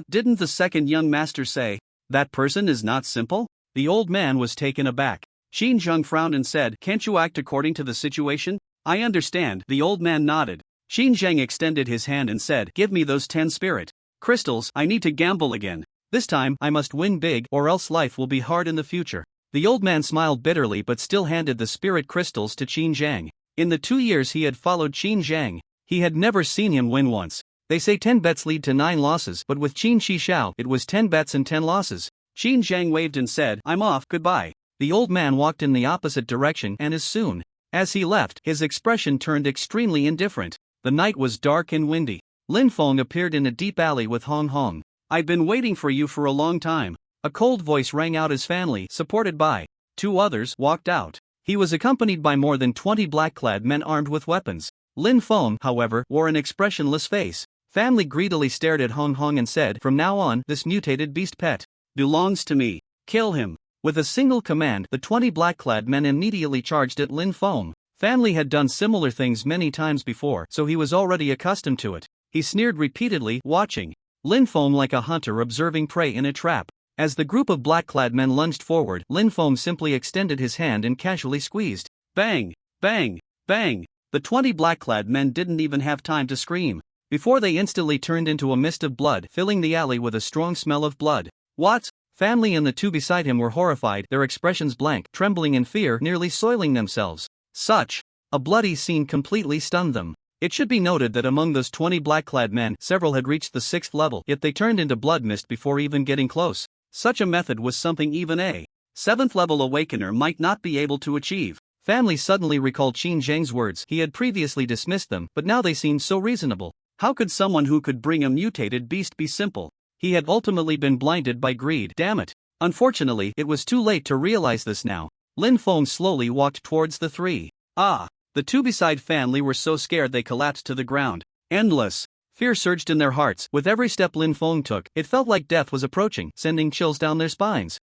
Didn't the second young master say that person is not simple?" The old man was taken aback. Qin Zhang frowned and said, "Can't you act according to the situation?" "I understand." The old man nodded. Qin Zhang extended his hand and said, "Give me those 10 spirit crystals. I need to gamble again. This time, I must win big, or else life will be hard in the future." The old man smiled bitterly but still handed the spirit crystals to Qin Zhang. In the 2 years he had followed Qin Zhang, he had never seen him win once. They say 10 bets lead to 9 losses, but with Qin Shishao, it was 10 bets and 10 losses. Qin Zhang waved and said, "I'm off, goodbye." The old man walked in the opposite direction and as soon As he left, his expression turned extremely indifferent. The night was dark and windy. Lin Feng appeared in a deep alley with Hong Hong. "I've bin waiting for you for a long time." A cold voice rang out as family, supported by 2 others, walked out. He was accompanied by more than 20 black-clad men armed with weapons. Lin Feng, however, wore an expressionless face. Family greedily stared at Hong Hong and said, "From now on, this mutated beast pet belongs to me. Kill him." With a single command, the 20 black-clad men immediately charged at Lin Feng. Family had done similar things many times before, so he was already accustomed to it. He sneered repeatedly, watching Lin Feng like a hunter observing prey in a trap. As the group of black-clad men lunged forward, Lin Feng simply extended his hand and casually squeezed. Bang! Bang! Bang! The 20 black-clad men didn't even have time to scream, before they instantly turned into a mist of blood, filling the alley with a strong smell of blood. What? Family and the 2 beside him were horrified, their expressions blank, trembling in fear, nearly soiling themselves. Such a bloody scene completely stunned them. It should be noted that among those 20 black-clad men, several had reached the 6th level, yet they turned into blood mist before even getting close. Such a method was something even a 7th level awakener might not be able to achieve. Family suddenly recalled Qin Zhang's words. He had previously dismissed them, but now they seemed so reasonable. How could someone who could bring a mutated beast be simple? He had ultimately been blinded by greed. Damn it. Unfortunately, it was too late to realize this now. Lin Feng slowly walked towards the 3. The 2 beside family were so scared they collapsed to the ground. Endless fear surged in their hearts. With every step Lin Feng took, it felt like death was approaching, sending chills down their spines.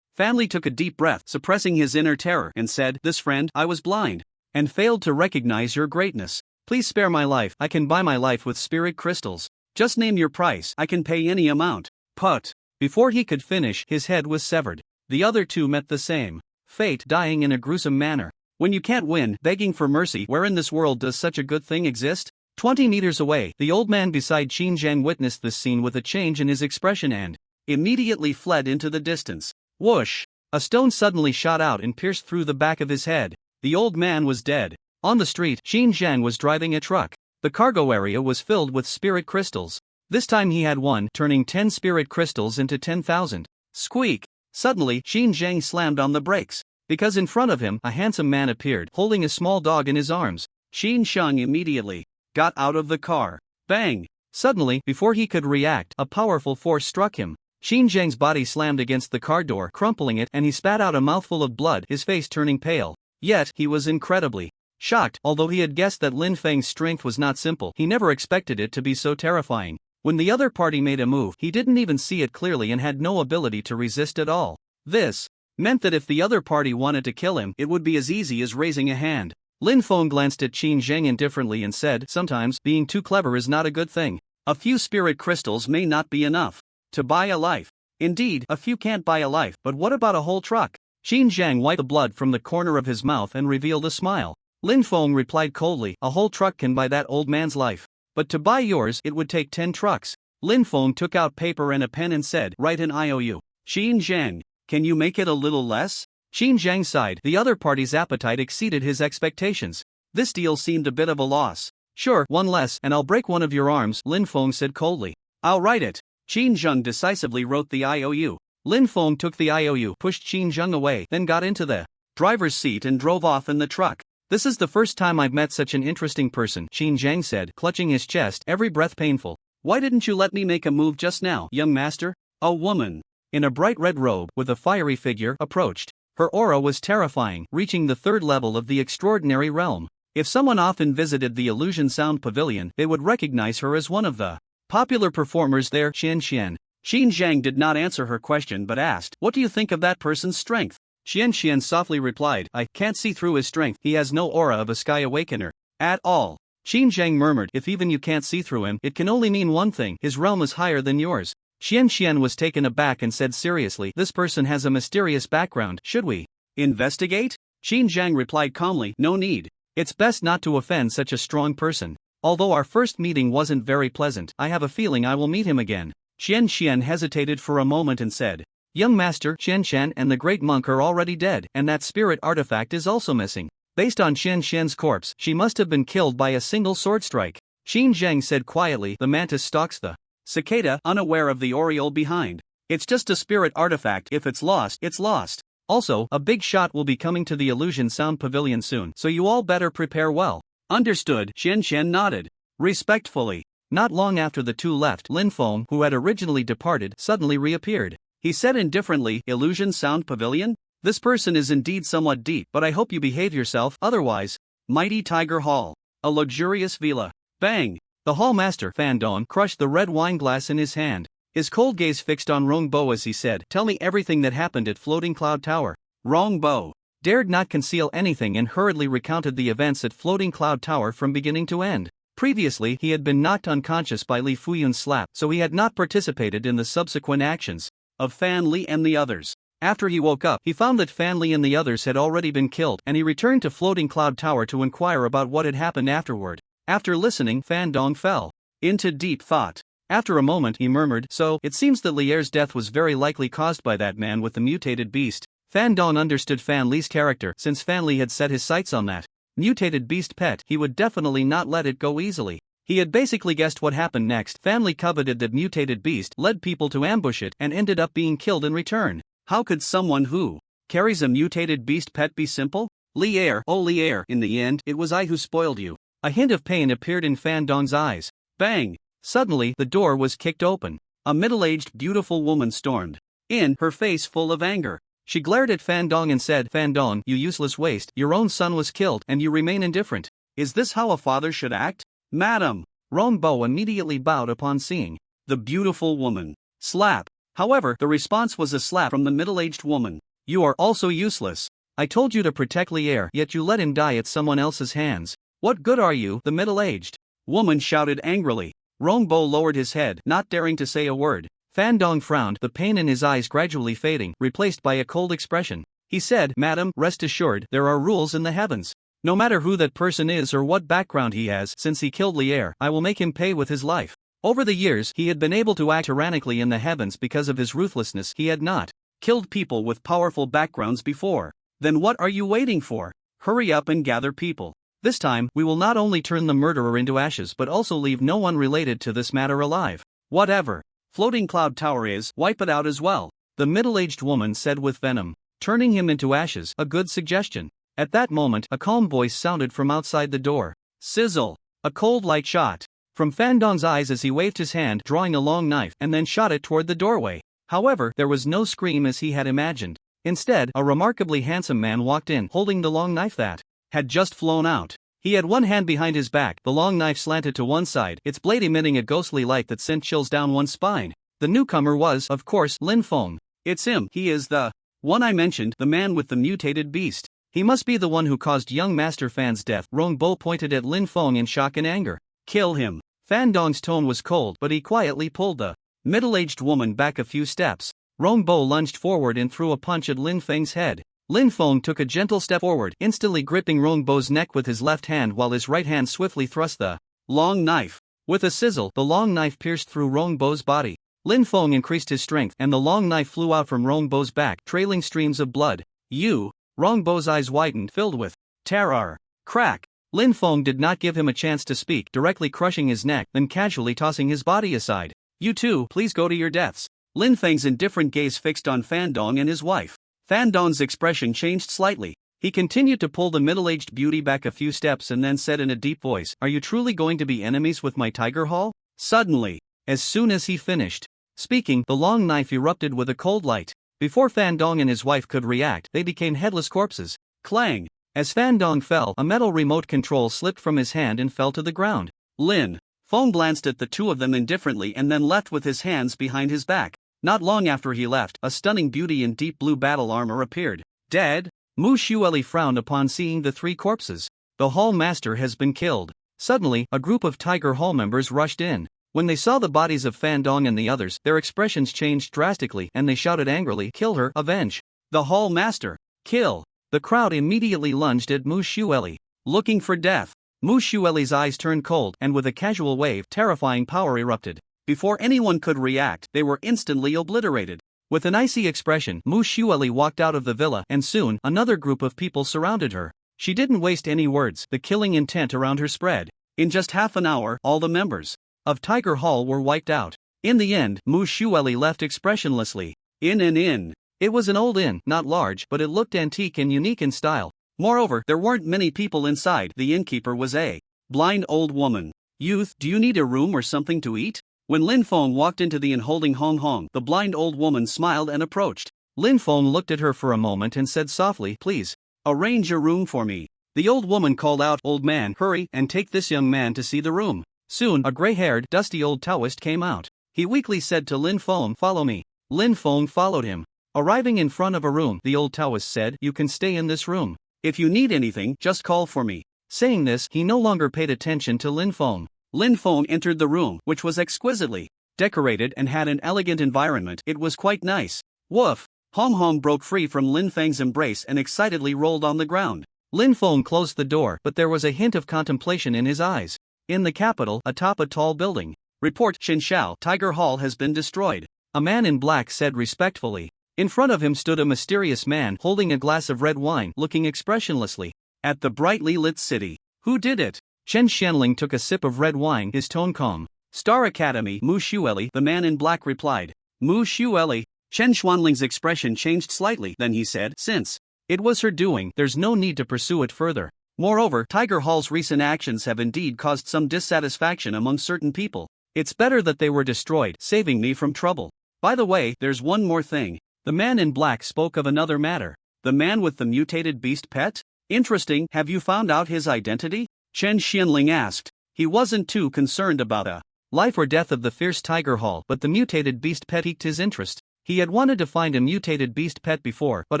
Family took a deep breath, suppressing his inner terror, and said, "This friend, I was blind and failed to recognize your greatness. Please spare my life. I can buy my life with spirit crystals. Just name your price. I can pay any amount." But before he could finish, his head was severed. The other 2 met the same fate, dying in a gruesome manner. When you can't win, begging for mercy, where in this world does such a good thing exist? 20 meters away, the old man beside Qin Zhang witnessed this scene with a change in his expression and immediately fled into the distance. Whoosh! A stone suddenly shot out and pierced through the back of his head. The old man was dead. On the street, Qin Zhang was driving a truck. The cargo area was filled with spirit crystals. This time he had one, turning 10 spirit crystals into 10,000. Squeak! Suddenly, Qin Zhang slammed on the brakes, because in front of him, a handsome man appeared, holding a small dog in his arms. Qin Zhang immediately got out of the car. Bang! Suddenly, before he could react, a powerful force struck him. Qin Zhang's body slammed against the car door, crumpling it, and he spat out a mouthful of blood, his face turning pale. Yet, he was incredibly shocked. Although he had guessed that Lin Feng's strength was not simple, he never expected it to be so terrifying. When the other party made a move, he didn't even see it clearly and had no ability to resist at all. This meant that if the other party wanted to kill him, it would be as easy as raising a hand. Lin Feng glanced at Qin Zhang indifferently and said, "Sometimes, being too clever is not a good thing. A few spirit crystals may not be enough to buy a life. Indeed, a few can't buy a life, but what about a whole truck?" Qin Zhang wiped the blood from the corner of his mouth and revealed a smile. Lin Feng replied coldly, "A whole truck can buy that old man's life. But to buy yours, it would take 10 trucks. Lin Feng took out paper and a pen and said, "Write an IOU. Qin Zhang, can you make it a little less?" Qin Zhang sighed. The other party's appetite exceeded his expectations. This deal seemed a bit of a loss. "Sure, one less, and I'll break one of your arms," Lin Feng said coldly. "I'll write it." Qin Zhang decisively wrote the IOU. Lin Feng took the IOU, pushed Qin Zhang away, then got into the driver's seat and drove off in the truck. "This is the first time I've met such an interesting person," Qin Zhang said, clutching his chest, every breath painful. "Why didn't you let me make a move just now, young master?" A woman in a bright red robe with a fiery figure approached. Her aura was terrifying, reaching the 3rd level of the extraordinary realm. If someone often visited the Illusion Sound Pavilion, they would recognize her as one of the popular performers there. Xian Xian. Qin Zhang did not answer her question but asked, "What do you think of that person's strength?" Xian Xian softly replied, "I can't see through his strength. He has no aura of a Sky Awakener at all." Qin Zhang murmured, "If even you can't see through him, it can only mean one thing: his realm is higher than yours." Xian Xian was taken aback and said seriously, "This person has a mysterious background. Should we investigate?" Qin Zhang replied calmly, "No need. It's best not to offend such a strong person. Although our first meeting wasn't very pleasant, I have a feeling I will meet him again." Xian Xian hesitated for a moment and said, "Young master, Xian Xian and the great monk are already dead, and that spirit artifact is also missing. Based on Xian Xian's corpse, she must have been killed by a single sword strike." Qin Zhang said quietly, "The mantis stalks the cicada, unaware of the aureole behind. It's just a spirit artifact. If it's lost, it's lost. Also, a big shot will be coming to the Illusion Sound Pavilion soon, so you all better prepare well. Understood, Shen Shen nodded. Respectfully. Not long after the two left, Linfeng, who had originally departed, suddenly reappeared. He said indifferently, Illusion Sound Pavilion? This person is indeed somewhat deep, but I hope you behave yourself, otherwise. Mighty Tiger Hall. A luxurious villa. Bang! The hall master, Fandong, crushed the red wine glass in his hand. His cold gaze fixed on Rongbo as he said, "Tell me everything that happened at Floating Cloud Tower." Rongbo dared not conceal anything and hurriedly recounted the events at Floating Cloud Tower from beginning to end. Previously, he had been knocked unconscious by Li Fuyun's slap, so he had not participated in the subsequent actions of Fan Li and the others. After he woke up, he found that Fan Li and the others had already been killed, and he returned to Floating Cloud Tower to inquire about what had happened afterward. After listening, Fandong fell into deep thought. After a moment, he murmured, "So, it seems that Lier's death was very likely caused by that man with the mutated beast." Fandong understood Fan Li's character, since Fan Li had set his sights on that mutated beast pet, he would definitely not let it go easily. He had basically guessed what happened next. Fan Li coveted that mutated beast, led people to ambush it, and ended up being killed in return. How could someone who carries a mutated beast pet be simple? Lier, oh Lier, in the end, it was I who spoiled you. A hint of pain appeared in Fandong's eyes. Bang! Suddenly, the door was kicked open. A middle-aged, beautiful woman stormed in, her face full of anger. She glared at Fandong and said, "Fandong, you useless waste, your own son was killed, and you remain indifferent. Is this how a father should act? Madam!" Rongbo immediately bowed upon seeing the beautiful woman. Slap. However, the response was a slap from the middle-aged woman. "You are also useless. I told you to protect Lier, yet you let him die at someone else's hands. What good are you?" the middle-aged woman shouted angrily. Rongbo lowered his head, not daring to say a word. Fandong frowned, the pain in his eyes gradually fading, replaced by a cold expression. He said, "Madam, rest assured, there are rules in the heavens. No matter who that person is or what background he has, since he killed Lier, I will make him pay with his life." Over the years, he had been able to act tyrannically in the heavens because of his ruthlessness. He had not killed people with powerful backgrounds before. Then what are you waiting for? Hurry up and gather people. This time, we will not only turn the murderer into ashes but also leave no one related to this matter alive. Whatever Floating Cloud Tower is, wipe it out as well, the middle-aged woman said with venom. Turning him into ashes, a good suggestion. At that moment, a calm voice sounded from outside the door. Sizzle! A cold light shot from Fandong's eyes as he waved his hand, drawing a long knife, and then shot it toward the doorway. However, there was no scream as he had imagined. Instead, a remarkably handsome man walked in, holding the long knife that had just flown out. He had one hand behind his back, the long knife slanted to one side, its blade emitting a ghostly light that sent chills down one's spine. The newcomer was, of course, Linfeng. It's him, he is the one I mentioned, the man with the mutated beast. He must be the one who caused young Master Fan's death. Rongbo pointed at Linfeng in shock and anger. Kill him. Fandong's tone was cold, but he quietly pulled the middle-aged woman back a few steps. Rongbo lunged forward and threw a punch at Linfeng's head. Linfeng took a gentle step forward, instantly gripping Rongbo's neck with his left hand while his right hand swiftly thrust the long knife. With a sizzle, the long knife pierced through Rongbo's body. Linfeng increased his strength, and the long knife flew out from Rongbo's back, trailing streams of blood. "You!" Rongbo's eyes widened, filled with terror. Crack! Linfeng did not give him a chance to speak, directly crushing his neck, then casually tossing his body aside. "You two, please go to your deaths." Linfeng's indifferent gaze fixed on Fandong and his wife. Fandong's expression changed slightly. He continued to pull the middle-aged beauty back a few steps and then said in a deep voice, "Are you truly going to be enemies with my Tiger Hall?" Suddenly, as soon as he finished speaking, the long knife erupted with a cold light. Before Fandong and his wife could react, they became headless corpses. Clang! As Fandong fell, a metal remote control slipped from his hand and fell to the ground. Feng glanced at the two of them indifferently and then left with his hands behind his back. Not long after he left, a stunning beauty in deep blue battle armor appeared. Dead? Mu Xueli frowned upon seeing the three corpses. The hall master has been killed. Suddenly, a group of Tiger Hall members rushed in. When they saw the bodies of Fandong and the others, their expressions changed drastically and they shouted angrily, "Kill her, avenge the hall master! Kill!" The crowd immediately lunged at Mu Xueli, looking for death. Mu Xueli's eyes turned cold, and with a casual wave, terrifying power erupted. Before anyone could react, they were instantly obliterated. With an icy expression, Mu Xueli walked out of the villa, and soon, another group of people surrounded her. She didn't waste any words, the killing intent around her spread. In just half an hour, all the members of Tiger Hall were wiped out. In the end, Mu Xueli left expressionlessly. In. It was an old inn, not large, but it looked antique and unique in style. Moreover, there weren't many people inside. The innkeeper was a blind old woman. Youth, do you need a room or something to eat? When Lin Feng walked into the inn holding Hong Hong, the blind old woman smiled and approached. Lin Feng looked at her for a moment and said softly, please, arrange a room for me. The old woman called out, old man, hurry and take this young man to see the room. Soon, a gray-haired, dusty old Taoist came out. He weakly said to Lin Feng, follow me. Lin Feng followed him. Arriving in front of a room, the old Taoist said, you can stay in this room. If you need anything, just call for me. Saying this, he no longer paid attention to Lin Feng. Lin Feng entered the room, which was exquisitely decorated and had an elegant environment. It was quite nice. Woof! Hong Hong broke free from Lin Feng's embrace and excitedly rolled on the ground. Lin Feng closed the door, but there was a hint of contemplation in his eyes. In the capital, atop a tall building. Report, Xiao, Tiger Hall has been destroyed. A man in black said respectfully. In front of him stood a mysterious man holding a glass of red wine, looking expressionlessly at the brightly lit city. Who did it? Chen Xianling took a sip of red wine, his tone calm. Star Academy, Mu Xueli, the man in black replied. Mu Xueli. Chen Xuanling's expression changed slightly, then he said, since it was her doing, there's no need to pursue it further. Moreover, Tiger Hall's recent actions have indeed caused some dissatisfaction among certain people. It's better that they were destroyed, saving me from trouble. By the way, there's one more thing. The man in black spoke of another matter. The man with the mutated beast pet? Interesting, have you found out his identity? Chen Xianling asked. He wasn't too concerned about a life or death of the fierce Tiger Hall, but the mutated beast pet piqued his interest. He had wanted to find a mutated beast pet before, but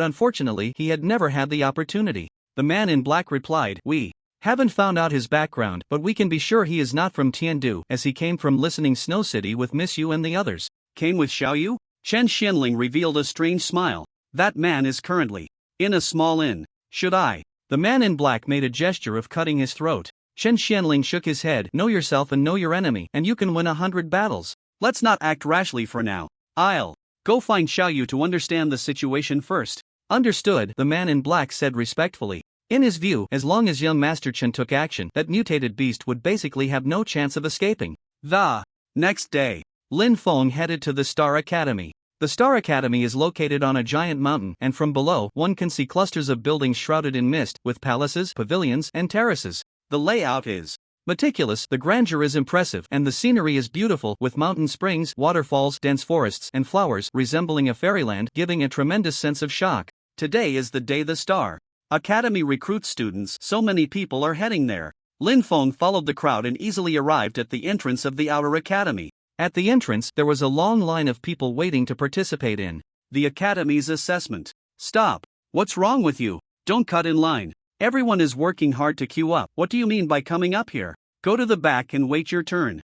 unfortunately he had never had the opportunity. The man in black replied, we haven't found out his background, but we can be sure he is not from Tindu, as he came from Listening Snow City with Miss Yu and the others. Came with Xiaoyu? Chen Xianling revealed a strange smile. That man is currently in a small inn. Should I? The man in black made a gesture of cutting his throat. Chen Xianling shook his head. Know yourself and know your enemy, and you can win 100 battles. Let's not act rashly for now. I'll go find Xiaoyu to understand the situation first. Understood, the man in black said respectfully. In his view, as long as young Master Chen took action, that mutated beast would basically have no chance of escaping. The next day, Lin Feng headed to the Star Academy. The Star Academy is located on a giant mountain, and from below, one can see clusters of buildings shrouded in mist, with palaces, pavilions, and terraces. The layout is meticulous, the grandeur is impressive, and the scenery is beautiful, with mountain springs, waterfalls, dense forests, and flowers, resembling a fairyland, giving a tremendous sense of shock. Today is the day the Star Academy recruits students, so many people are heading there. Lin Feng followed the crowd and easily arrived at the entrance of the outer academy. At the entrance, there was a long line of people waiting to participate in the academy's assessment. Stop. What's wrong with you? Don't cut in line. Everyone is working hard to queue up. What do you mean by coming up here? Go to the back and wait your turn.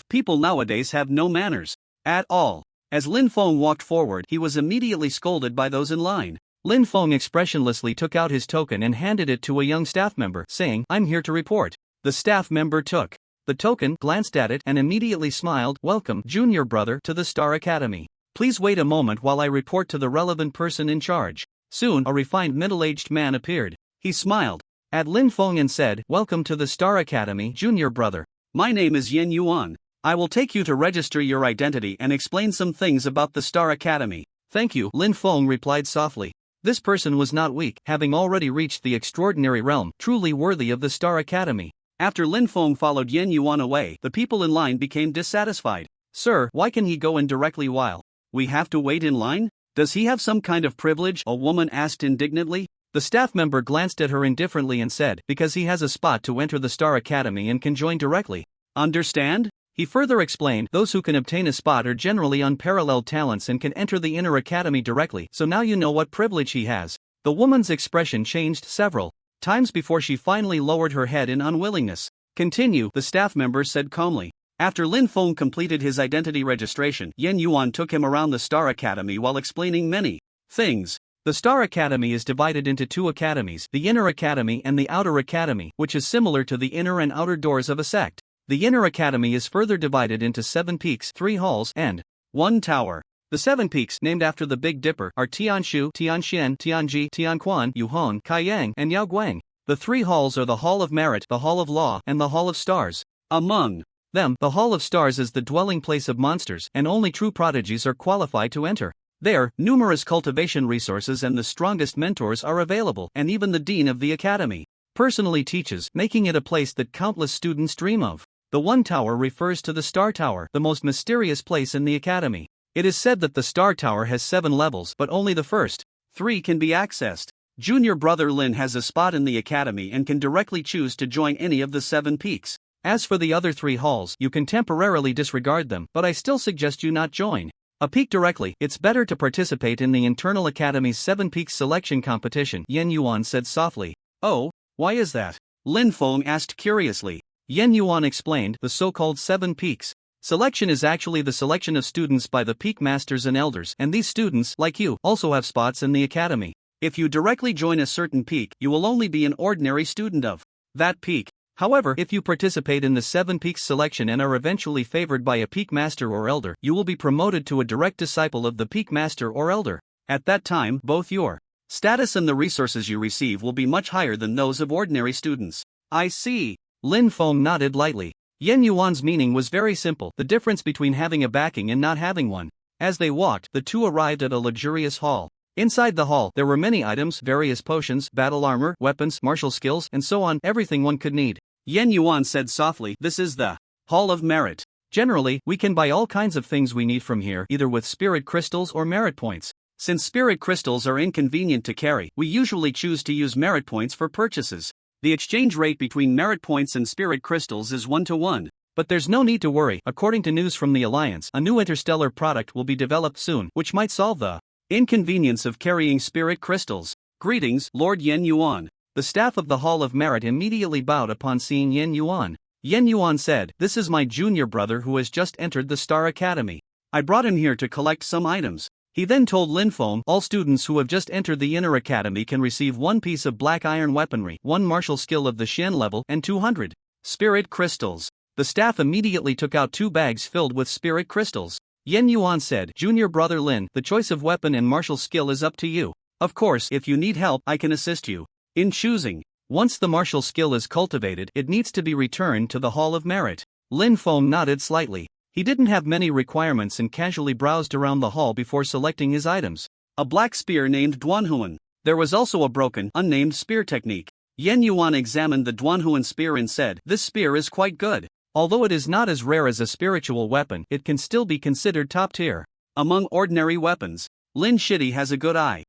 People nowadays have no manners at all. As Lin Feng walked forward, he was immediately scolded by those in line. Lin Feng expressionlessly took out his token and handed it to a young staff member, saying, I'm here to report. The staff member took the token, glanced at it, and immediately smiled. Welcome, junior brother, to the Star Academy. Please wait a moment while I report to the relevant person in charge. Soon, a refined middle-aged man appeared. He smiled at Lin Feng and said, Welcome to the Star Academy, junior brother. My name is Yen Yuan. I will take you to register your identity and explain some things about the Star Academy. Thank you, Lin Feng replied softly. This person was not weak, having already reached the extraordinary realm, truly worthy of the Star Academy. After Lin Feng followed Yen Yuan away, the people in line became dissatisfied. Sir, why can he go in directly while we have to wait in line? Does he have some kind of privilege? A woman asked indignantly. The staff member glanced at her indifferently and said, because he has a spot to enter the Star Academy and can join directly. Understand? He further explained, those who can obtain a spot are generally unparalleled talents and can enter the inner academy directly, so now you know what privilege he has. The woman's expression changed several times before she finally lowered her head in unwillingness. Continue, the staff member said calmly. After Lin Feng completed his identity registration, Yen Yuan took him around the Star Academy while explaining many things. The Star Academy is divided into two academies, the Inner Academy and the Outer Academy, which is similar to the inner and outer doors of a sect. The Inner Academy is further divided into 7 peaks, 3 halls, and 1 tower. The 7 peaks, named after the Big Dipper, are Tianshu, Tianxian, Tianji, Tianquan, Yuhong, Kaiyang, and Yaoguang. The 3 halls are the Hall of Merit, the Hall of Law, and the Hall of Stars. Among them, the Hall of Stars is the dwelling place of monsters, and only true prodigies are qualified to enter. There, numerous cultivation resources and the strongest mentors are available, and even the dean of the academy personally teaches, making it a place that countless students dream of. The One Tower refers to the Star Tower, the most mysterious place in the academy. It is said that the Star Tower has 7 levels, but only the first 3 can be accessed. Junior brother Lin has a spot in the academy and can directly choose to join any of the 7 peaks. As for the other 3 halls, you can temporarily disregard them, but I still suggest you not join a peak directly. It's better to participate in the internal academy's 7 peaks selection competition, Yen Yuan said softly. Oh, why is that? Lin Feng asked curiously. Yen Yuan explained, the so-called 7 peaks selection is actually the selection of students by the peak masters and elders, and these students, like you, also have spots in the academy. If you directly join a certain peak, you will only be an ordinary student of that peak. However, if you participate in the 7 peaks selection and are eventually favored by a peak master or elder, you will be promoted to a direct disciple of the peak master or elder. At that time, both your status and the resources you receive will be much higher than those of ordinary students. I see. Lin Feng nodded lightly. Yen Yuan's meaning was very simple, the difference between having a backing and not having one. As they walked, the two arrived at a luxurious hall. Inside the hall, there were many items, various potions, battle armor, weapons, martial skills, and so on, everything one could need. Yen Yuan said softly, this is the Hall of Merit. Generally, we can buy all kinds of things we need from here, either with spirit crystals or merit points. Since spirit crystals are inconvenient to carry, we usually choose to use merit points for purchases. The exchange rate between merit points and spirit crystals is 1-to-1. But there's no need to worry. According to news from the Alliance, a new interstellar product will be developed soon, which might solve the inconvenience of carrying spirit crystals. Greetings, Lord Yen Yuan. The staff of the Hall of Merit immediately bowed upon seeing Yen Yuan. Yen Yuan said, this is my junior brother who has just entered the Star Academy. I brought him here to collect some items. He then told Lin Feng, all students who have just entered the Inner Academy can receive 1 piece of black iron weaponry, 1 martial skill of the Shen level, and 200 spirit crystals. The staff immediately took out 2 bags filled with spirit crystals. Yen Yuan said, Junior brother Lin, the choice of weapon and martial skill is up to you. Of course, if you need help, I can assist you in choosing. Once the martial skill is cultivated, it needs to be returned to the Hall of Merit. Lin Feng nodded slightly. He didn't have many requirements and casually browsed around the hall before selecting his items. A black spear named Duanhuan. There was also a broken, unnamed spear technique. Yen Yuan examined the Duanhuan spear and said, this spear is quite good. Although it is not as rare as a spiritual weapon, it can still be considered top tier. Among ordinary weapons, Lin Shitty has a good eye.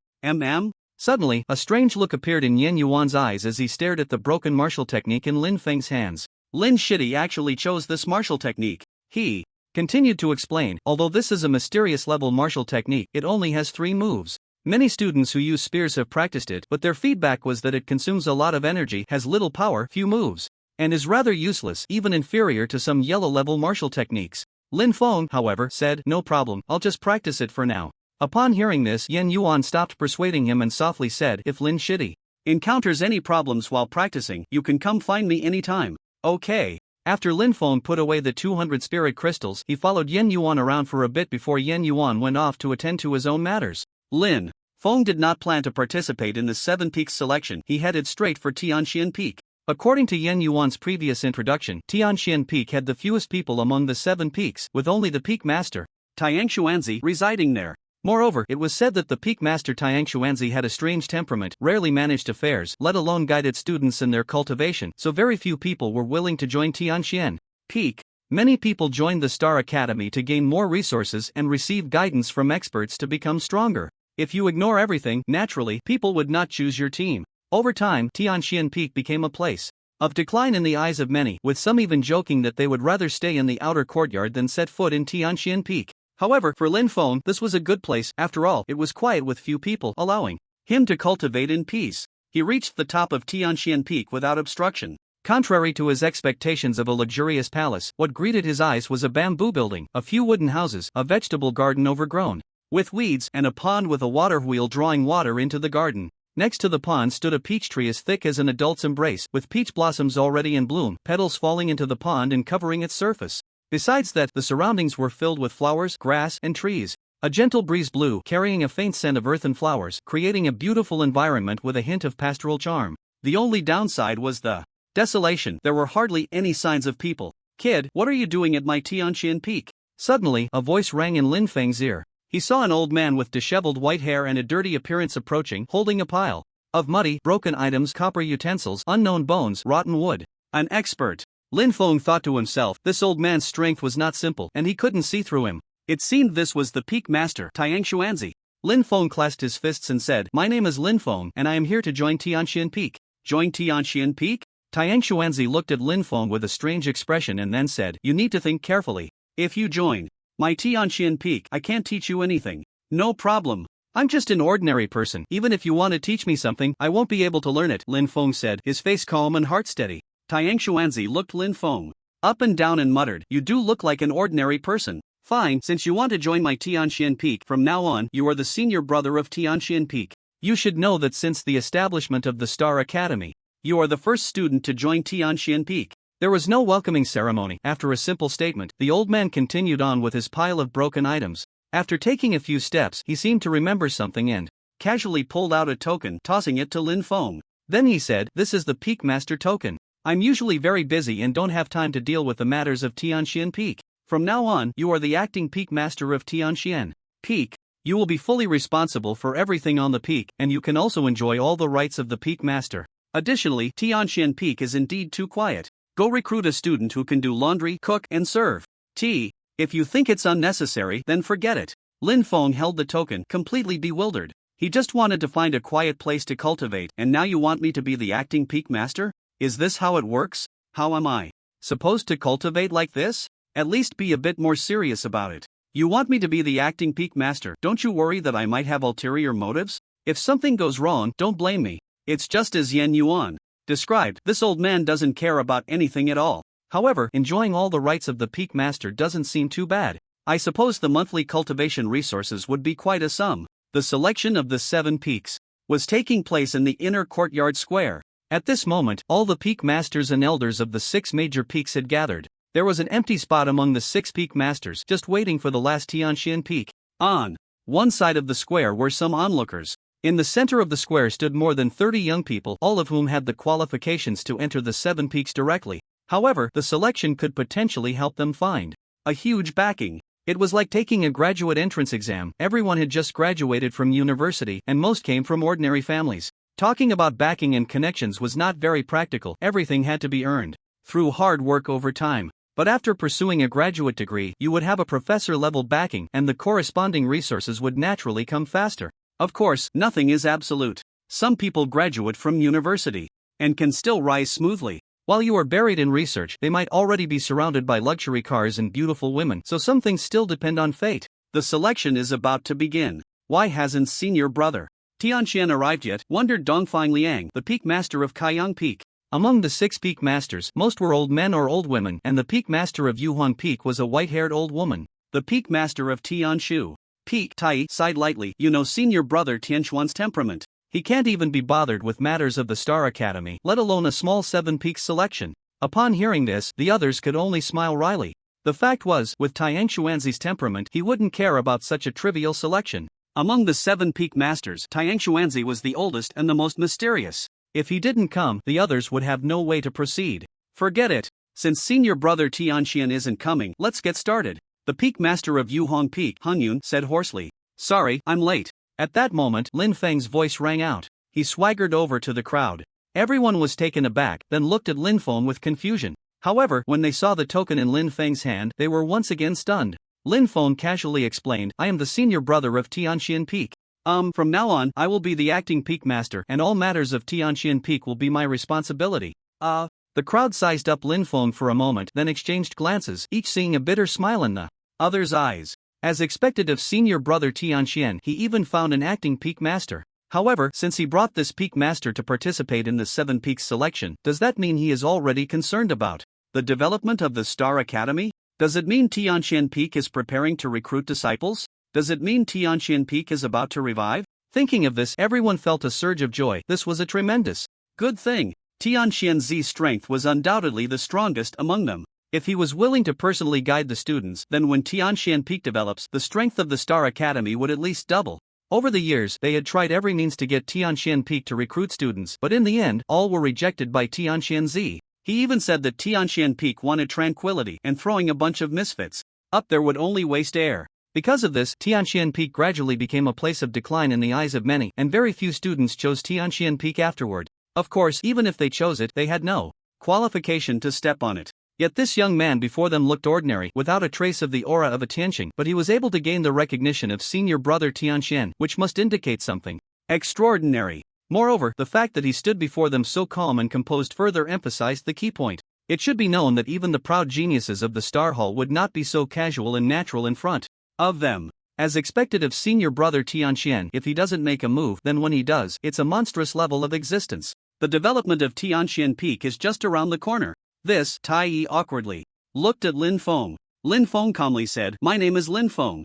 Suddenly, a strange look appeared in Yen Yuan's eyes as he stared at the broken martial technique in Lin Feng's hands. Lin Shitty actually chose this martial technique. He continued to explain, although this is a mysterious level martial technique, it only has 3 moves. Many students who use spears have practiced it, but their feedback was that it consumes a lot of energy, has little power, few moves, and is rather useless, even inferior to some yellow-level martial techniques. Lin Feng, however, said, no problem, I'll just practice it for now. Upon hearing this, Yen Yuan stopped persuading him and softly said, if Lin Shitty encounters any problems while practicing, you can come find me anytime. Okay. After Lin Feng put away the 200 spirit crystals, he followed Yen Yuan around for a bit before Yen Yuan went off to attend to his own matters. Lin Feng did not plan to participate in the 7 peaks selection, he headed straight for Tian Peak. According to Yen Yuan's previous introduction, Tian Peak had the fewest people among the 7 peaks, with only the peak master, Tiang Xuanzi, residing there. Moreover, it was said that the peak master Tiang Xuanzi had a strange temperament, rarely managed affairs, let alone guided students in their cultivation, so very few people were willing to join Tian Peak. Many people joined the Star Academy to gain more resources and receive guidance from experts to become stronger. If you ignore everything, naturally, people would not choose your team. Over time, Tian Peak became a place of decline in the eyes of many, with some even joking that they would rather stay in the outer courtyard than set foot in Tian Peak. However, for Lin Feng, this was a good place. After all, it was quiet with few people, allowing him to cultivate in peace. He reached the top of Tian Peak without obstruction. Contrary to his expectations of a luxurious palace, what greeted his eyes was a bamboo building, a few wooden houses, a vegetable garden overgrown with weeds, and a pond with a water wheel drawing water into the garden. Next to the pond stood a peach tree as thick as an adult's embrace, with peach blossoms already in bloom, petals falling into the pond and covering its surface. Besides that, the surroundings were filled with flowers, grass, and trees. A gentle breeze blew, carrying a faint scent of earth and flowers, creating a beautiful environment with a hint of pastoral charm. The only downside was the desolation. There were hardly any signs of people. Kid, what are you doing at my Tian Peak? Suddenly, a voice rang in Lin Feng's ear. he saw an old man with disheveled white hair and a dirty appearance approaching, holding a pile of muddy, broken items, copper utensils, unknown bones, rotten wood. An expert. Lin Feng thought to himself, this old man's strength was not simple, and he couldn't see through him. It seemed this was the Peak Master, Tian Xuanzi. Lin Feng clasped his fists and said, my name is Lin Feng, and I am here to join Tian Peak. Join Tian Peak? Tian Xuanzi looked at Lin Feng with a strange expression and then said, you need to think carefully. If you join my Tian Peak, I can't teach you anything. No problem. I'm just an ordinary person. Even if you want to teach me something, I won't be able to learn it, Lin Feng said, his face calm and heart steady. Tian Xuanzi looked Lin Feng up and down and muttered, you do look like an ordinary person. Fine, since you want to join my Tian Peak, from now on, you are the senior brother of Tian Peak. You should know that since the establishment of the Star Academy, you are the first student to join Tian Peak. There was no welcoming ceremony. After a simple statement, the old man continued on with his pile of broken items. After taking a few steps, he seemed to remember something and casually pulled out a token, tossing it to Lin Feng. Then he said, this is the Peak Master token. I'm usually very busy and don't have time to deal with the matters of Tian Peak. From now on, you are the acting Peak Master of Tian Peak. You will be fully responsible for everything on the peak, and you can also enjoy all the rights of the Peak Master. Additionally, Tian Peak is indeed too quiet. Go recruit a student who can do laundry, cook, and serve tea. If you think it's unnecessary, then forget it. Lin Feng held the token, completely bewildered. He just wanted to find a quiet place to cultivate, and now you want me to be the acting Peak Master? Is this how it works? How am I supposed to cultivate like this? At least be a bit more serious about it. You want me to be the acting Peak Master? Don't you worry that I might have ulterior motives? If something goes wrong, don't blame me. It's just as Yen Yuan described, this old man doesn't care about anything at all. However, enjoying all the rights of the Peak Master doesn't seem too bad. I suppose the monthly cultivation resources would be quite a sum. The selection of the 7 peaks was taking place in the inner courtyard square. At this moment, all the Peak Masters and Elders of the 6 major peaks had gathered. There was an empty spot among the 6 Peak Masters, just waiting for the last Tian Peak. On one side of the square were some onlookers. In the center of the square stood more than 30 young people, all of whom had the qualifications to enter the 7 peaks directly. However, the selection could potentially help them find a huge backing. It was like taking a graduate entrance exam. Everyone had just graduated from university, and most came from ordinary families. Talking about backing and connections was not very practical. Everything had to be earned through hard work over time. But after pursuing a graduate degree, you would have a professor-level backing, and the corresponding resources would naturally come faster. Of course, nothing is absolute. Some people graduate from university and can still rise smoothly. While you are buried in research, they might already be surrounded by luxury cars and beautiful women, so some things still depend on fate. The selection is about to begin. Why hasn't senior brother Tianxian arrived yet? Wondered Dongfang Liang, the Peak Master of Kaiyang Peak. Among the 6 Peak Masters, most were old men or old women, and the Peak Master of Yuhuang Peak was a white-haired old woman. The Peak Master of Tianshu Peak, Tai, sighed lightly. You know senior brother Tianxuan's temperament. He can't even be bothered with matters of the Star Academy, let alone a small 7 peaks selection. Upon hearing this, the others could only smile wryly. The fact was, with Tian Xuanzi's temperament, he wouldn't care about such a trivial selection. Among the 7 peak masters, Tian Xuanzi was the oldest and the most mysterious. If he didn't come, the others would have no way to proceed. Forget it. Since senior brother Tianxian isn't coming, let's get started. The peak master of Yuhuang Peak, Hunyun, said hoarsely. Sorry, I'm late. At that moment, Lin Feng's voice rang out. He swaggered over to the crowd. Everyone was taken aback, then looked at Lin Feng with confusion. However, when they saw the token in Lin Feng's hand, they were once again stunned. Lin Feng casually explained, I am the senior brother of Tianxian Peak. From now on, I will be the acting peak master, and all matters of Tianxian Peak will be my responsibility. The crowd sized up Lin Feng for a moment, then exchanged glances, each seeing a bitter smile in the other's eyes. As expected of senior brother Tianxian, he even found an acting peak master. However, since he brought this peak master to participate in the 7 peaks selection, does that mean he is already concerned about the development of the Star Academy? Does it mean Tianxian Peak is preparing to recruit disciples? Does it mean Tianxian Peak is about to revive? Thinking of this, everyone felt a surge of joy. This was a tremendous good thing. Tianxian's strength was undoubtedly the strongest among them. If he was willing to personally guide the students, then when Tianxian Peak develops, the strength of the Star Academy would at least double. Over the years, they had tried every means to get Tianxian Peak to recruit students, but in the end, all were rejected by Tianxian. He even said that Tianxian Peak wanted tranquility, and throwing a bunch of misfits up there would only waste air. Because of this, Tian Peak gradually became a place of decline in the eyes of many, and very few students chose Tian Peak afterward. Of course, even if they chose it, they had no qualification to step on it. Yet this young man before them looked ordinary, without a trace of the aura of a Tianqing, but he was able to gain the recognition of senior brother Tianxian, which must indicate something extraordinary. Moreover, the fact that he stood before them so calm and composed further emphasized the key point. It should be known that even the proud geniuses of the Star Hall would not be so casual and natural in front of them. As expected of senior brother Tianxian, if he doesn't make a move, then when he does, it's a monstrous level of existence. The development of Tian Peak is just around the corner. This, Tai Yi awkwardly looked at Lin Feng. Lin Feng calmly said, "My name is Lin Feng."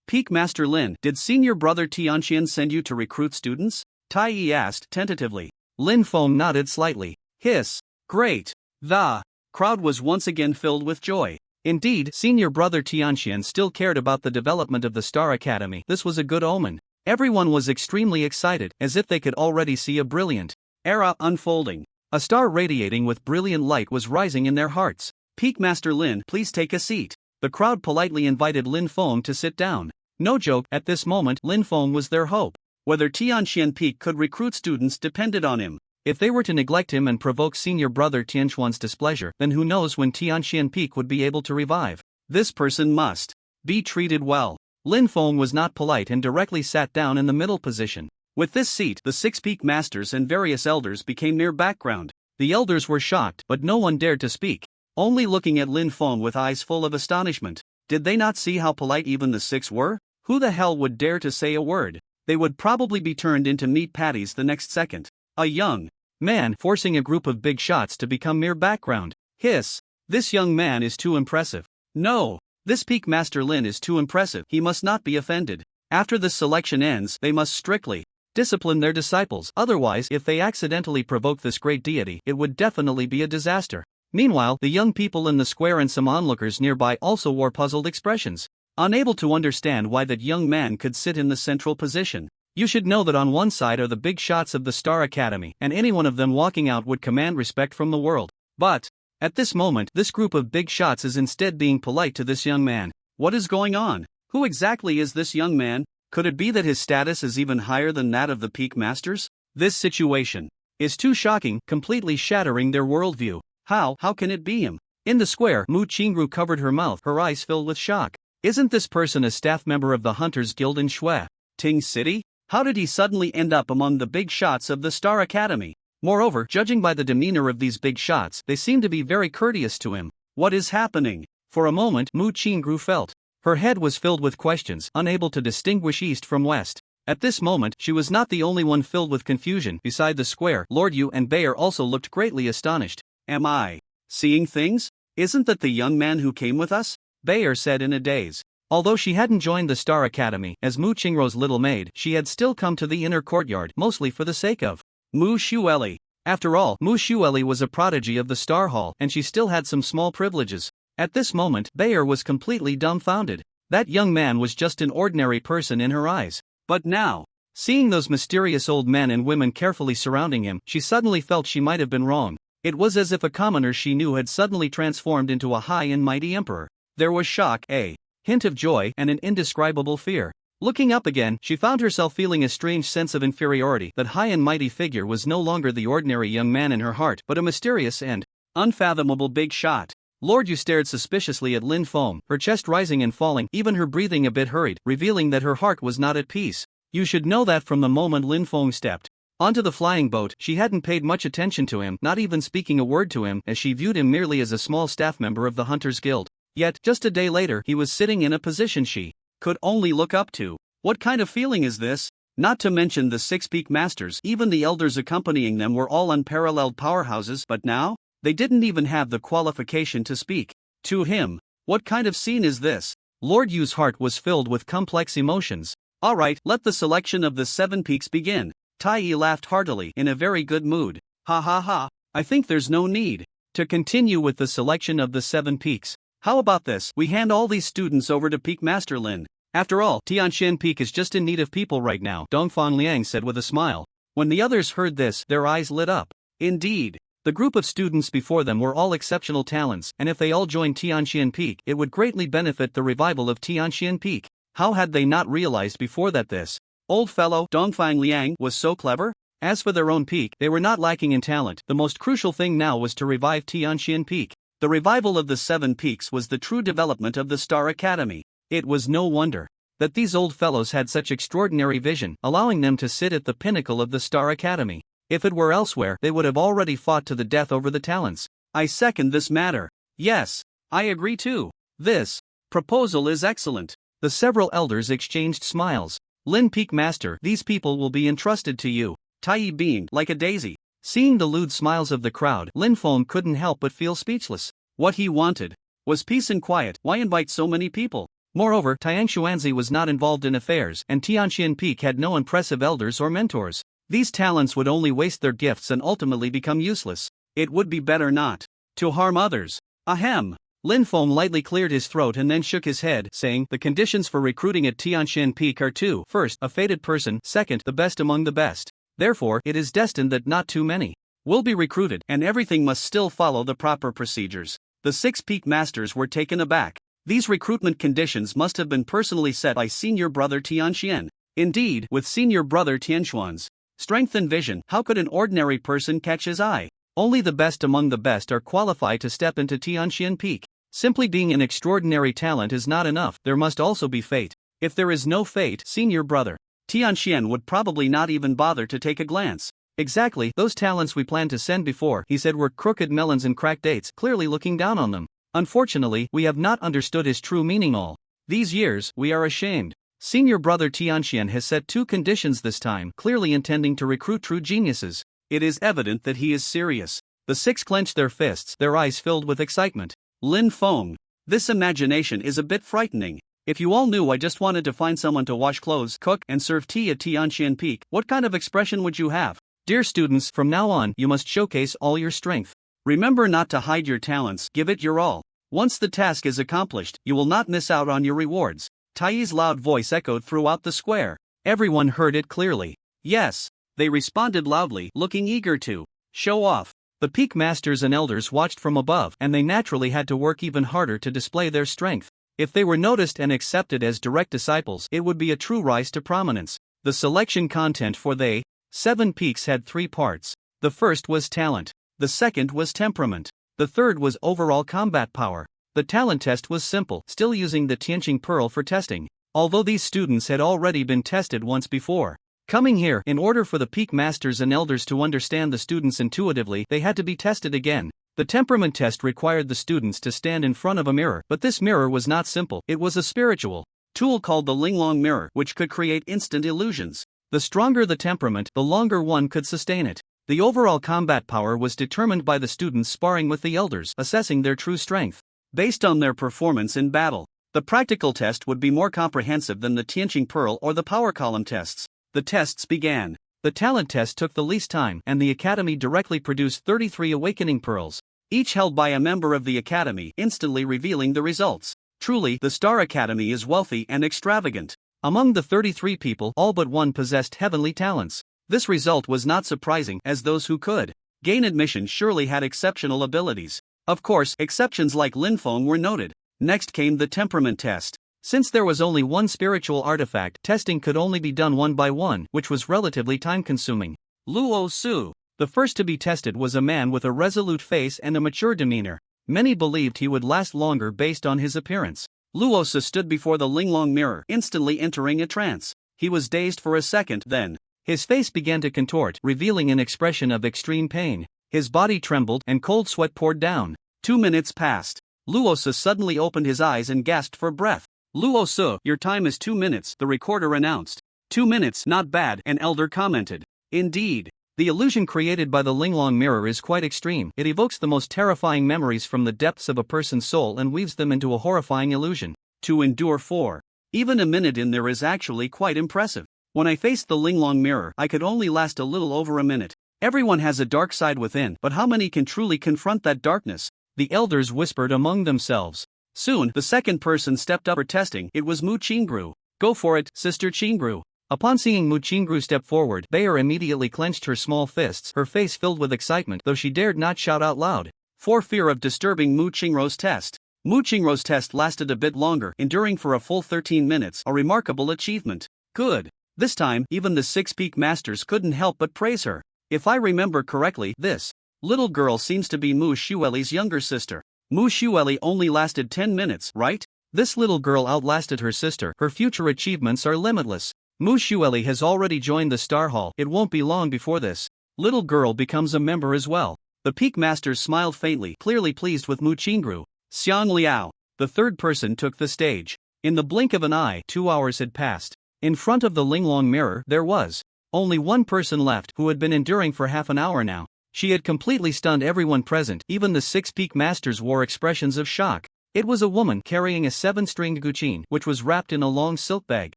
Peak Master Lin, did senior brother Tianxian send you to recruit students? Tai Yi asked tentatively. Lin Feng nodded slightly. Hiss. Great. The crowd was once again filled with joy. Indeed, senior brother Tianxian still cared about the development of the Star Academy. This was a good omen. Everyone was extremely excited, as if they could already see a brilliant era unfolding. A star radiating with brilliant light was rising in their hearts. Peak Master Lin, please take a seat. The crowd politely invited Lin Feng to sit down. No joke, at this moment, Lin Feng was their hope. Whether Tian Peak could recruit students depended on him. If they were to neglect him and provoke senior brother Tianxuan's displeasure, then who knows when Tian Peak would be able to revive. This person must be treated well. Lin Feng was not polite and directly sat down in the middle position. With this seat, the 6 Peak Masters and various elders became near background. The elders were shocked, but no one dared to speak, only looking at Lin Feng with eyes full of astonishment. Did they not see how polite even the 6 were? Who the hell would dare to say a word? They would probably be turned into meat patties the next second. A young man forcing a group of big shots to become mere background. Hiss. This young man is too impressive. No. This Peak Master Lin is too impressive. He must not be offended. After this selection ends, they must strictly discipline their disciples. Otherwise, if they accidentally provoke this great deity, it would definitely be a disaster. Meanwhile, the young people in the square and some onlookers nearby also wore puzzled expressions, unable to understand why that young man could sit in the central position. You should know that on one side are the big shots of the Star Academy, and any one of them walking out would command respect from the world. But at this moment, this group of big shots is instead being polite to this young man. What is going on? Who exactly is this young man? Could it be that his status is even higher than that of the Peak Masters? This situation is too shocking, completely shattering their worldview. How can it be him? In the square, Mu Qingru covered her mouth, her eyes filled with shock. Isn't this person a staff member of the Hunters Guild in Shui Ting City? How did he suddenly end up among the big shots of the Star Academy? Moreover, judging by the demeanor of these big shots, they seem to be very courteous to him. What is happening? For a moment, Mu Qingru felt her head was filled with questions, unable to distinguish east from west. At this moment, she was not the only one filled with confusion. Beside the square, Lord Yu and Bayer also looked greatly astonished. Am I seeing things? Isn't that the young man who came with us? Bayer said in a daze. Although she hadn't joined the Star Academy as Mu Qingruo's little maid, she had still come to the inner courtyard, mostly for the sake of Mu Xueli. After all, Mu Xueli was a prodigy of the Star Hall, and she still had some small privileges. At this moment, Bayer was completely dumbfounded. That young man was just an ordinary person in her eyes. But now, seeing those mysterious old men and women carefully surrounding him, she suddenly felt she might have been wrong. It was as if a commoner she knew had suddenly transformed into a high and mighty emperor. There was shock, a hint of joy, and an indescribable fear. Looking up again, she found herself feeling a strange sense of inferiority. That high and mighty figure was no longer the ordinary young man in her heart, but a mysterious and unfathomable big shot. Lord Yu stared suspiciously at Lin Feng, her chest rising and falling, even her breathing a bit hurried, revealing that her heart was not at peace. You should know that from the moment Lin Feng stepped onto the flying boat, she hadn't paid much attention to him, not even speaking a word to him, as she viewed him merely as a small staff member of the Hunters Guild. Yet, just a day later, he was sitting in a position she could only look up to. What kind of feeling is this? Not to mention the 6 Peak Masters, even the elders accompanying them were all unparalleled powerhouses, but now? They didn't even have the qualification to speak to him. What kind of scene is this? Lord Yu's heart was filled with complex emotions. Alright, let the selection of the 7 peaks begin. Tai Yi laughed heartily, in a very good mood. Ha ha ha, I think there's no need to continue with the selection of the 7 peaks. How about this, we hand all these students over to Peak Master Lin. After all, Tian Peak is just in need of people right now, Dongfang Liang said with a smile. When the others heard this, their eyes lit up. Indeed. The group of students before them were all exceptional talents, and if they all joined Tian Peak, it would greatly benefit the revival of Tian Peak. How had they not realized before that this old fellow Dongfang Liang was so clever? As for their own peak, they were not lacking in talent. The most crucial thing now was to revive Tian Peak. The revival of the 7 peaks was the true development of the Star Academy. It was no wonder that these old fellows had such extraordinary vision, allowing them to sit at the pinnacle of the Star Academy. If it were elsewhere, they would have already fought to the death over the talents. I second this matter. Yes, I agree too. This proposal is excellent. The several elders exchanged smiles. Lin Peak Master, these people will be entrusted to you. Tai beamed like a daisy. Seeing the lewd smiles of the crowd, Lin Feng couldn't help but feel speechless. What he wanted was peace and quiet. Why invite so many people? Moreover, Tian Xuanzi was not involved in affairs, and Tian Peak had no impressive elders or mentors. These talents would only waste their gifts and ultimately become useless. It would be better not to harm others. Ahem. Lin Feng lightly cleared his throat and then shook his head, saying, the conditions for recruiting at Tian Peak are 2. First, a fated person. Second, the best among the best. Therefore, it is destined that not too many will be recruited, and everything must still follow the proper procedures. The 6 peak masters were taken aback. These recruitment conditions must have been personally set by senior brother Tianxian. Indeed, with senior brother Tianxuan's strength and vision, how could an ordinary person catch his eye? Only the best among the best are qualified to step into Tian Peak. Simply being an extraordinary talent is not enough, there must also be fate. If there is no fate, senior brother Tianxian would probably not even bother to take a glance. Exactly, those talents we planned to send before, he said, were crooked melons and cracked dates, clearly looking down on them. Unfortunately, we have not understood his true meaning all these years. We are ashamed. Senior brother Tianxian has set 2 conditions this time, clearly intending to recruit true geniuses. It is evident that he is serious. The 6 clenched their fists, their eyes filled with excitement. Lin Feng, this imagination is a bit frightening. If you all knew I just wanted to find someone to wash clothes, cook, and serve tea at Tian Peak, what kind of expression would you have? Dear students, from now on, you must showcase all your strength. Remember not to hide your talents, give it your all. Once the task is accomplished, you will not miss out on your rewards. Tai's loud voice echoed throughout the square. Everyone heard it clearly. Yes, they responded loudly, looking eager to show off. The peak masters and elders watched from above, and they naturally had to work even harder to display their strength. If they were noticed and accepted as direct disciples, it would be a true rise to prominence. The selection content for the 7 peaks had 3 parts. The first was talent. The second was temperament. The third was overall combat power. The talent test was simple, still using the Tianqing Pearl for testing, although these students had already been tested once before. Coming here, in order for the peak masters and elders to understand the students intuitively, they had to be tested again. The temperament test required the students to stand in front of a mirror, but this mirror was not simple, it was a spiritual tool called the Linlong mirror, which could create instant illusions. The stronger the temperament, the longer one could sustain it. The overall combat power was determined by the students sparring with the elders, assessing their true strength based on their performance in battle. The practical test would be more comprehensive than the Tianqing Pearl or the power column tests. The tests began. The talent test took the least time, and the Academy directly produced 33 awakening pearls, each held by a member of the Academy, instantly revealing the results. Truly, the Star Academy is wealthy and extravagant. Among the 33 people, all but one possessed heavenly talents. This result was not surprising, as those who could gain admission surely had exceptional abilities. Of course, exceptions like Lin Feng were noted. Next came the temperament test. Since there was only one spiritual artifact, testing could only be done one by one, which was relatively time-consuming. Luo Su, the first to be tested, was a man with a resolute face and a mature demeanor. Many believed he would last longer based on his appearance. Luo Su stood before the Linlong mirror, instantly entering a trance. He was dazed for a second, then his face began to contort, revealing an expression of extreme pain. His body trembled, and cold sweat poured down. 2 minutes passed. Luo Su suddenly opened his eyes and gasped for breath. Luo Su, your time is 2 minutes, the recorder announced. 2 minutes, not bad, an elder commented. Indeed. The illusion created by the Linlong mirror is quite extreme. It evokes the most terrifying memories from the depths of a person's soul and weaves them into a horrifying illusion. To endure for even a minute in there is actually quite impressive. When I faced the Linlong mirror, I could only last a little over a minute. Everyone has a dark side within, but how many can truly confront that darkness? The elders whispered among themselves. Soon, the second person stepped up for testing. It was Mu Qingru. Go for it, Sister Qingru. Upon seeing Mu Qingru step forward, Bayer immediately clenched her small fists, her face filled with excitement, though she dared not shout out loud, for fear of disturbing Mu Qingru's test. Mu Qingru's test lasted a bit longer, enduring for a full 13 minutes, a remarkable achievement. Good. This time, even the 6 peak masters couldn't help but praise her. If I remember correctly, this little girl seems to be Mu Xueli's younger sister. Mu Xueli only lasted 10 minutes, right? This little girl outlasted her sister. Her future achievements are limitless. Mu Xueli has already joined the Star Hall. It won't be long before this little girl becomes a member as well. The peak masters smiled faintly, clearly pleased with Mu Qingru. Xiang Liao, the third person, took the stage. In the blink of an eye, 2 hours had passed. In front of the Linlong mirror, there was only one person left, who had been enduring for half an hour now. She had completely stunned everyone present. Even the 6 peak masters wore expressions of shock. It was a woman carrying a 7-stringed guqin, which was wrapped in a long silk bag.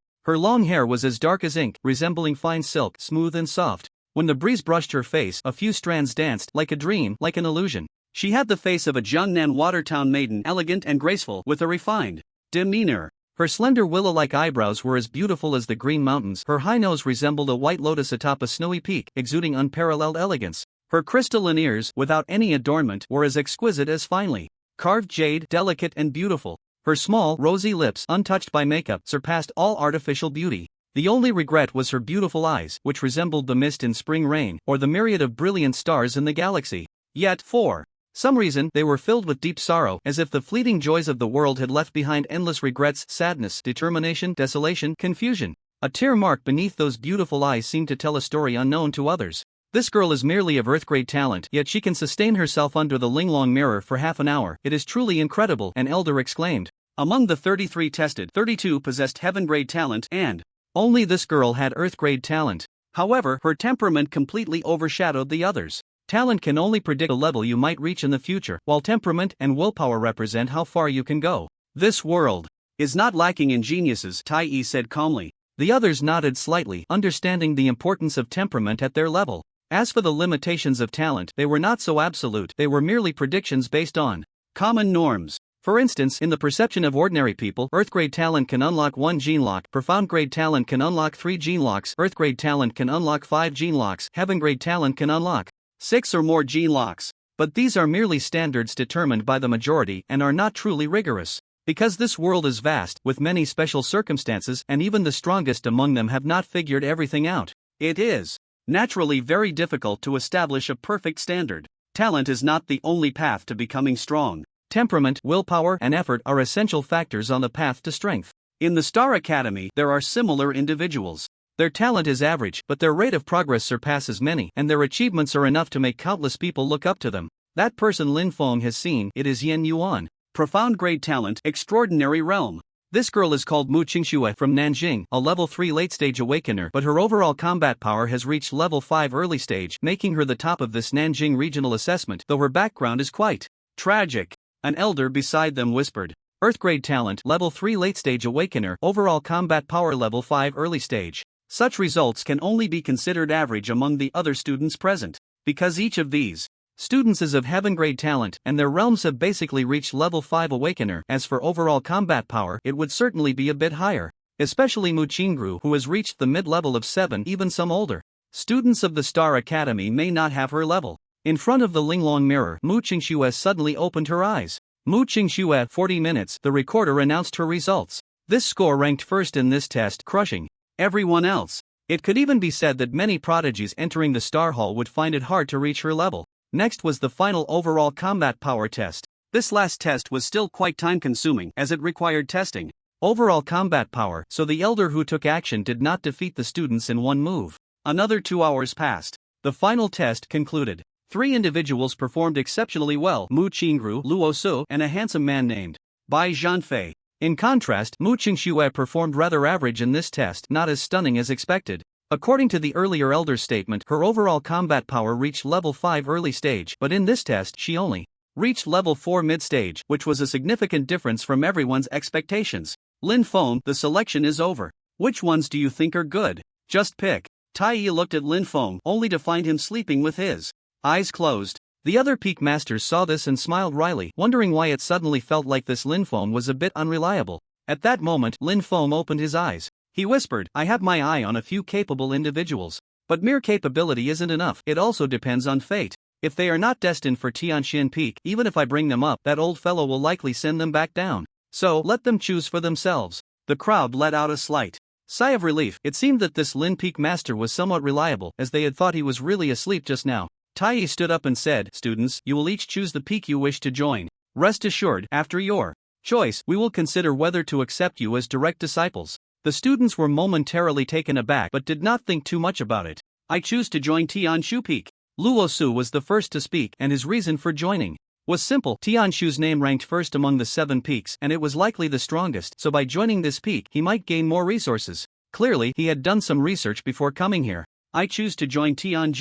Her long hair was as dark as ink, resembling fine silk, smooth and soft. When the breeze brushed her face, a few strands danced, like a dream, like an illusion. She had the face of a Jiangnan Watertown maiden, elegant and graceful, with a refined demeanor. Her slender willow-like eyebrows were as beautiful as the green mountains. Her high nose resembled a white lotus atop a snowy peak, exuding unparalleled elegance. Her crystalline ears, without any adornment, were as exquisite as finely carved jade, delicate and beautiful. Her small, rosy lips, untouched by makeup, surpassed all artificial beauty. The only regret was her beautiful eyes, which resembled the mist in spring rain, or the myriad of brilliant stars in the galaxy. Yet, for some reason, they were filled with deep sorrow, as if the fleeting joys of the world had left behind endless regrets, sadness, determination, desolation, confusion. A tear mark beneath those beautiful eyes seemed to tell a story unknown to others. This girl is merely of Earth-grade talent, yet she can sustain herself under the Linlong mirror for half an hour. It is truly incredible, an elder exclaimed. Among the 33 tested, 32 possessed heaven-grade talent, and only this girl had Earth-grade talent. However, her temperament completely overshadowed the others. Talent can only predict the level you might reach in the future, while temperament and willpower represent how far you can go. This world is not lacking in geniuses, Tai Yi said calmly. The others nodded slightly, understanding the importance of temperament at their level. As for the limitations of talent, they were not so absolute, they were merely predictions based on common norms. For instance, in the perception of ordinary people, Earth-grade talent can unlock 1 gene lock, profound-grade talent can unlock 3 gene locks, Earth-grade talent can unlock 5 gene locks, heaven-grade talent can unlock 6 or more gene locks. But these are merely standards determined by the majority and are not truly rigorous. Because this world is vast, with many special circumstances, and even the strongest among them have not figured everything out, it is naturally very difficult to establish a perfect standard. Talent is not the only path to becoming strong. Temperament, willpower, and effort are essential factors on the path to strength. In the Star Academy, there are similar individuals. Their talent is average, but their rate of progress surpasses many, and their achievements are enough to make countless people look up to them. That person Lin Feng has seen, it is Yen Yuan. Profound grade talent, extraordinary realm. This girl is called Mu Qingxue from Nanjing, a level 3 late-stage awakener, but her overall combat power has reached level 5 early stage, making her the top of this Nanjing regional assessment, though her background is quite tragic. An elder beside them whispered. Earth-grade talent, level 3 late-stage awakener, overall combat power level 5 early stage. Such results can only be considered average among the other students present, because each of these students is of heaven-grade talent, and their realms have basically reached level 5 awakener. As for overall combat power, it would certainly be a bit higher, especially Mu Qingru, who has reached the mid-level of 7. Even some older students of the Star Academy may not have her level. In front of the Linlong mirror, Mu Qingxue suddenly opened her eyes. Mu Qingxue, 40 minutes, the recorder announced her results. This score ranked first in this test, crushing everyone else. It could even be said that many prodigies entering the Star Hall would find it hard to reach her level. Next was the final overall combat power test. This last test was still quite time-consuming, as it required testing overall combat power, so the elder who took action did not defeat the students in one move. Another 2 hours passed. The final test concluded. 3 individuals performed exceptionally well: Mu Qingru, Luo Su, and a handsome man named Bai Zhanfei. In contrast, Mu Qingxue performed rather average in this test, not as stunning as expected. According to the earlier elder's statement, her overall combat power reached level 5 early stage, but in this test she only reached level 4 mid-stage, which was a significant difference from everyone's expectations. Lin Feng, the selection is over. Which ones do you think are good? Just pick. Tai Yi looked at Lin Feng, only to find him sleeping with his eyes closed. The other peak masters saw this and smiled wryly, wondering why it suddenly felt like this Lin Feng was a bit unreliable. At that moment, Lin Feng opened his eyes. He whispered, I have my eye on a few capable individuals. But mere capability isn't enough, it also depends on fate. If they are not destined for Tian Peak, even if I bring them up, that old fellow will likely send them back down. So, let them choose for themselves. The crowd let out a slight sigh of relief. It seemed that this Lin Peak master was somewhat reliable, as they had thought he was really asleep just now. Tai stood up and said, Students, you will each choose the peak you wish to join. Rest assured, after your choice, we will consider whether to accept you as direct disciples. The students were momentarily taken aback but did not think too much about it. I choose to join Tian Peak. Luo Su was the first to speak, and his reason for joining was simple. Tian Shu's name ranked first among the 7 peaks, and it was likely the strongest, so by joining this peak he might gain more resources. Clearly, he had done some research before coming here. I choose to join Tian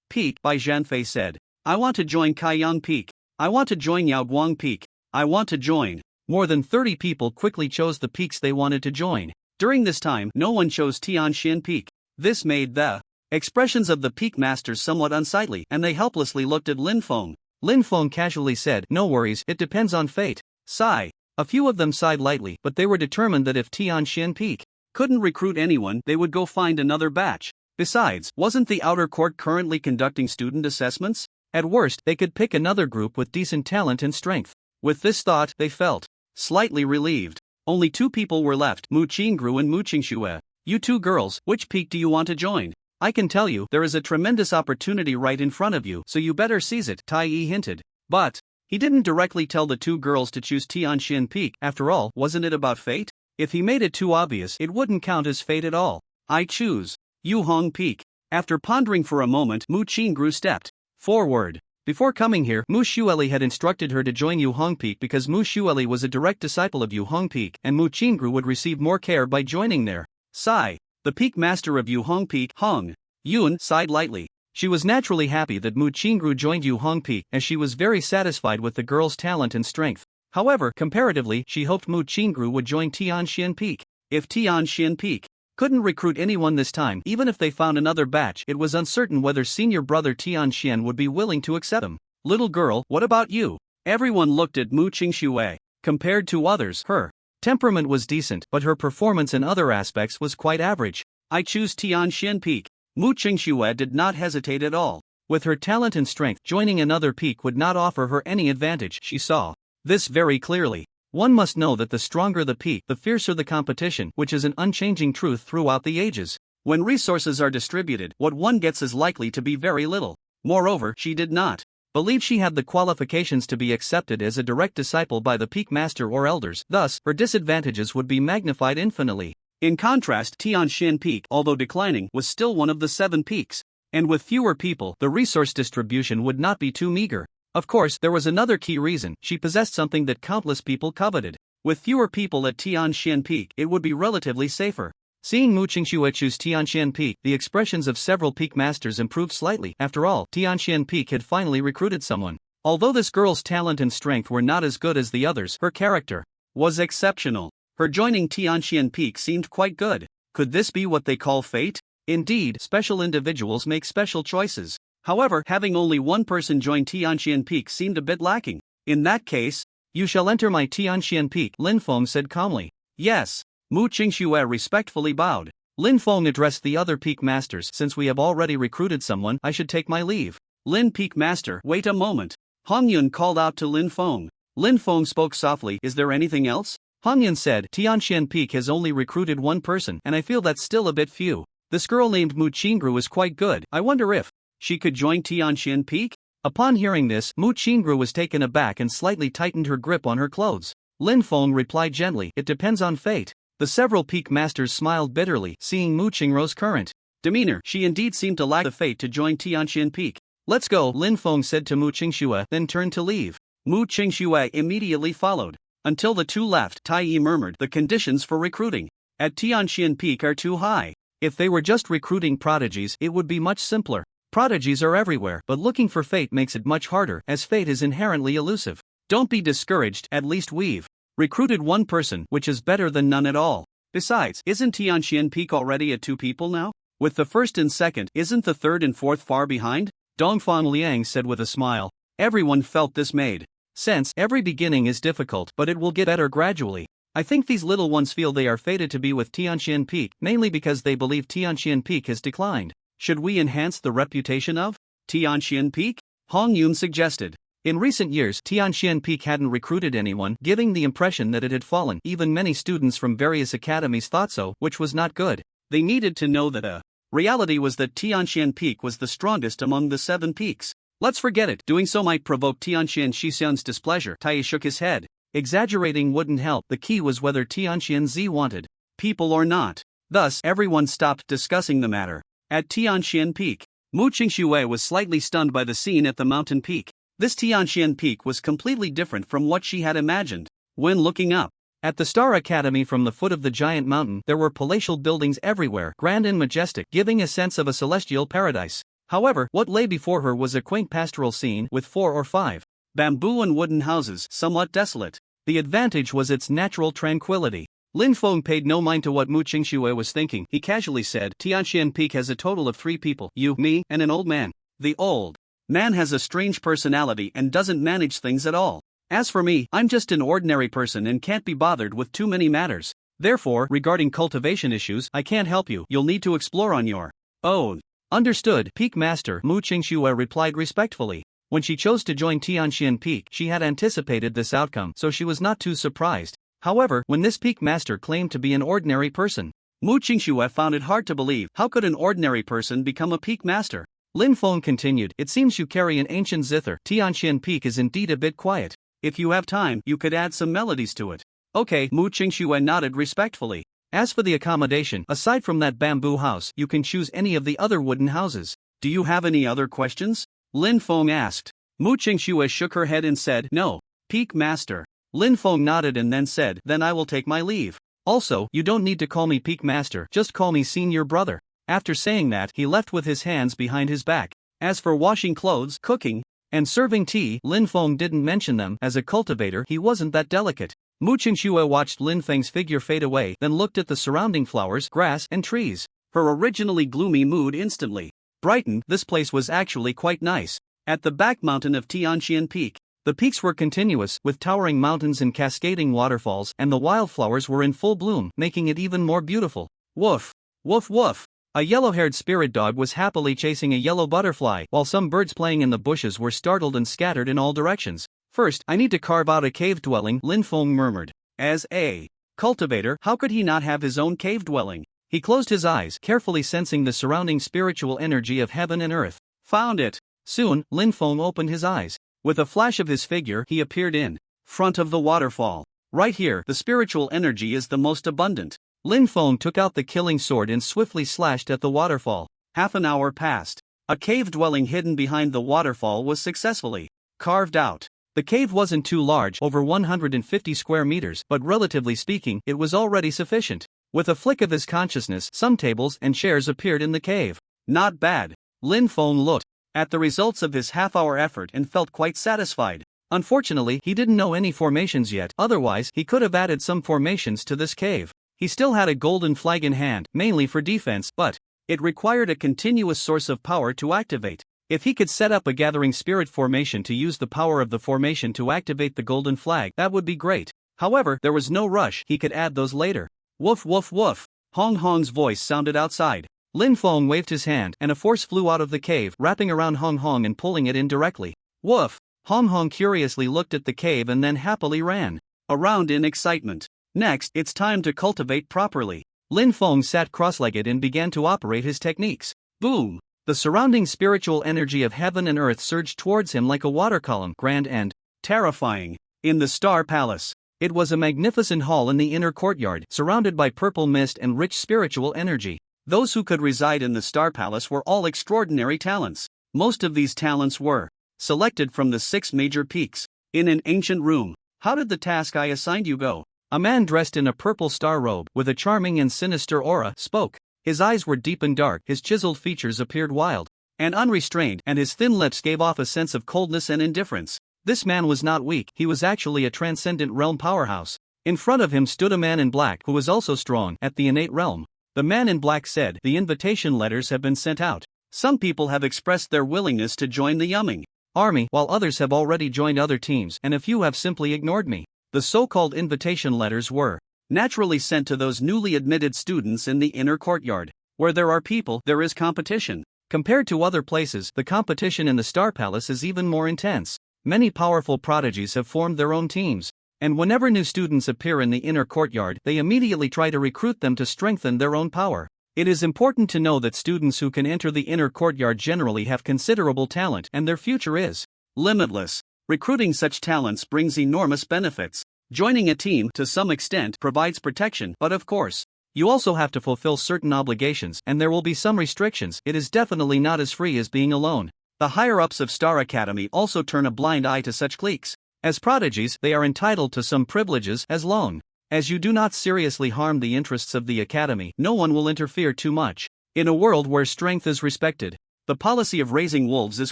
Peak, Bai Zhanfei said. I want to join Kaiyang Peak. I want to join Yaoguang Peak. I want to join. More than 30 people quickly chose the peaks they wanted to join. During this time, no one chose Tian Peak. This made the expressions of the peak masters somewhat unsightly, and they helplessly looked at Lin Feng. Lin Feng casually said, No worries, it depends on fate. Sigh. A few of them sighed lightly, but they were determined that if Tian Peak couldn't recruit anyone, they would go find another batch. Besides, wasn't the outer court currently conducting student assessments? At worst, they could pick another group with decent talent and strength. With this thought, they felt slightly relieved. Only 2 people were left, Mu Qingru and Mu Qingxue. You 2 girls, which peak do you want to join? I can tell you, there is a tremendous opportunity right in front of you, so you better seize it, Tai Yi hinted. But he didn't directly tell the 2 girls to choose Tian Peak. After all, wasn't it about fate? If he made it too obvious, it wouldn't count as fate at all. I choose Yuhong Peak. After pondering for a moment, Mu Qingru stepped forward. Before coming here, Mu Xueli had instructed her to join Yuhong Peak because Mu Xueli was a direct disciple of Yuhong Peak, and Mu Qingru would receive more care by joining there. Sigh. The peak master of Yuhong Peak, Hong Yun, sighed lightly. She was naturally happy that Mu Qingru joined Yuhong Peak, as she was very satisfied with the girl's talent and strength. However, comparatively, she hoped Mu Qingru would join Tian Peak. If Tian Peak couldn't recruit anyone this time, even if they found another batch, it was uncertain whether senior brother Tian would be willing to accept him. Little girl, what about you? Everyone looked at Mu Qingxue. Compared to others, her temperament was decent, but her performance in other aspects was quite average. I choose Tian Peak. Mu Qingxue did not hesitate at all. With her talent and strength, joining another peak would not offer her any advantage. She saw this very clearly. One must know that the stronger the peak, the fiercer the competition, which is an unchanging truth throughout the ages. When resources are distributed, what one gets is likely to be very little. Moreover, she did not believe she had the qualifications to be accepted as a direct disciple by the peak master or elders, thus, her disadvantages would be magnified infinitely. In contrast, Tian Peak, although declining, was still one of the 7 peaks. And with fewer people, the resource distribution would not be too meager. Of course, there was another key reason: she possessed something that countless people coveted. With fewer people at Tian Peak, it would be relatively safer. Seeing Mu Qingxue choose Tian Peak, the expressions of several peak masters improved slightly. After all, Tian Peak had finally recruited someone. Although this girl's talent and strength were not as good as the others, her character was exceptional. Her joining Tian Peak seemed quite good. Could this be what they call fate? Indeed, special individuals make special choices. However, having only one person join Tian Peak seemed a bit lacking. In that case, you shall enter my Tian Peak, Lin Feng said calmly. Yes. Mu Qingxue respectfully bowed. Lin Feng addressed the other peak masters. Since we have already recruited someone, I should take my leave. Lin Peak Master, wait a moment. Hong Yun called out to Lin Feng. Lin Feng spoke softly. Is there anything else? Hong Yun said, Tian Peak has only recruited one person, and I feel that's still a bit few. This girl named Mu Qingru is quite good. I wonder if she could join Tian Peak? Upon hearing this, Mu Qingru was taken aback and slightly tightened her grip on her clothes. Lin Feng replied gently, it depends on fate. The several peak masters smiled bitterly, seeing Mu Qingru's current demeanor. She indeed seemed to lack the fate to join Tian Peak. Let's go, Lin Feng said to Mu Qingxue, then turned to leave. Mu Qingxue immediately followed. Until the 2 left, Tai Yi murmured, the conditions for recruiting at Tian Peak are too high. If they were just recruiting prodigies, it would be much simpler. Prodigies are everywhere, but looking for fate makes it much harder, as fate is inherently elusive. Don't be discouraged, at least we've recruited one person, which is better than none at all. Besides, isn't Tian Peak already at 2 people now? With the first and second, isn't the third and fourth far behind? Dongfang Liang said with a smile. Everyone felt this made sense. Every beginning is difficult, but it will get better gradually. I think these little ones feel they are fated to be with Tian Peak, mainly because they believe Tian Peak has declined. Should we enhance the reputation of Tian Peak? Hong Yun suggested. In recent years, Tian Peak hadn't recruited anyone, giving the impression that it had fallen. Even many students from various academies thought so, which was not good. They needed to know that reality was that Tian Peak was the strongest among the 7 peaks. Let's forget it. Doing so might provoke Tian Shixian's displeasure. Tai shook his head. Exaggerating wouldn't help. The key was whether Tian Zi wanted people or not. Thus, everyone stopped discussing the matter. At Tian Peak, Mu Qingxue was slightly stunned by the scene at the mountain peak. This Tian Peak was completely different from what she had imagined. When looking up at the Star Academy from the foot of the giant mountain, there were palatial buildings everywhere, grand and majestic, giving a sense of a celestial paradise. However, what lay before her was a quaint pastoral scene with 4 or 5 bamboo and wooden houses, somewhat desolate. The advantage was its natural tranquility. Lin Feng paid no mind to what Mu Qingxue was thinking. He casually said, Tian Peak has a total of 3 people, you, me, and an old man. The old man has a strange personality and doesn't manage things at all. As for me, I'm just an ordinary person and can't be bothered with too many matters. Therefore, regarding cultivation issues, I can't help you. You'll need to explore on your own. Understood, Peak Master, Mu Qingxue replied respectfully. When she chose to join Tian Peak, she had anticipated this outcome, so she was not too surprised. However, when this Peak Master claimed to be an ordinary person, Mu Qingxue found it hard to believe. How could an ordinary person become a Peak Master? Lin Feng continued, it seems you carry an ancient zither. Tian Peak is indeed a bit quiet. If you have time, you could add some melodies to it. Okay, Mu Qingxue nodded respectfully. As for the accommodation, aside from that bamboo house, you can choose any of the other wooden houses. Do you have any other questions? Lin Feng asked. Mu Qingxue shook her head and said, no, Peak Master. Lin Feng nodded and then said, then I will take my leave. Also, you don't need to call me Peak Master, just call me Senior Brother. After saying that, he left with his hands behind his back. As for washing clothes, cooking, and serving tea, Lin Feng didn't mention them. As a cultivator, he wasn't that delicate. Mu Qingxue watched Lin Feng's figure fade away, then looked at the surrounding flowers, grass, and trees. Her originally gloomy mood instantly brightened. This place was actually quite nice. At the back mountain of Tian Peak, the peaks were continuous, with towering mountains and cascading waterfalls, and the wildflowers were in full bloom, making it even more beautiful. Woof! Woof woof! A yellow-haired spirit dog was happily chasing a yellow butterfly, while some birds playing in the bushes were startled and scattered in all directions. First, I need to carve out a cave dwelling, Lin Feng murmured. As a cultivator, how could he not have his own cave dwelling? He closed his eyes, carefully sensing the surrounding spiritual energy of heaven and earth. Found it! Soon, Lin Feng opened his eyes. With a flash of his figure, he appeared in front of the waterfall. Right here, the spiritual energy is the most abundant. Lin Feng took out the killing sword and swiftly slashed at the waterfall. Half an hour passed. A cave dwelling hidden behind the waterfall was successfully carved out. The cave wasn't too large, over 150 square meters, but relatively speaking, it was already sufficient. With a flick of his consciousness, some tables and chairs appeared in the cave. Not bad. Lin Feng looked at the results of his half-hour effort and felt quite satisfied. Unfortunately, he didn't know any formations yet, otherwise he could have added some formations to this cave. He still had a golden flag in hand, mainly for defense, but it required a continuous source of power to activate. If he could set up a gathering spirit formation to use the power of the formation to activate the golden flag, that would be great. However, there was no rush, he could add those later. Woof woof woof! Hong Hong's voice sounded outside. Lin Feng waved his hand, and a force flew out of the cave, wrapping around Hong Hong and pulling it in directly. Woof! Hong Hong curiously looked at the cave and then happily ran around in excitement. Next, it's time to cultivate properly. Lin Feng sat cross-legged and began to operate his techniques. Boom! The surrounding spiritual energy of heaven and earth surged towards him like a water column, grand and terrifying. In the Star Palace, it was a magnificent hall in the inner courtyard, surrounded by purple mist and rich spiritual energy. Those who could reside in the Star Palace were all extraordinary talents. Most of these talents were selected from the 6 major peaks. In an ancient room, how did the task I assigned you go? A man dressed in a purple star robe, with a charming and sinister aura, spoke. His eyes were deep and dark, his chiseled features appeared wild and unrestrained, and his thin lips gave off a sense of coldness and indifference. This man was not weak, he was actually a transcendent realm powerhouse. In front of him stood a man in black who was also strong at the innate realm. The man in black said, the invitation letters have been sent out. Some people have expressed their willingness to join the Yumming army, while others have already joined other teams, and a few have simply ignored me. The so-called invitation letters were naturally sent to those newly admitted students in the inner courtyard. Where there are people, there is competition. Compared to other places, the competition in the Star Palace is even more intense. Many powerful prodigies have formed their own teams, and whenever new students appear in the inner courtyard, they immediately try to recruit them to strengthen their own power. It is important to know that students who can enter the inner courtyard generally have considerable talent, and their future is limitless. Recruiting such talents brings enormous benefits. Joining a team, to some extent, provides protection, but of course, you also have to fulfill certain obligations, and there will be some restrictions. It is definitely not as free as being alone. The higher-ups of Star Academy also turn a blind eye to such cliques. As prodigies, they are entitled to some privileges, as long as you do not seriously harm the interests of the academy, no one will interfere too much. In a world where strength is respected, the policy of raising wolves is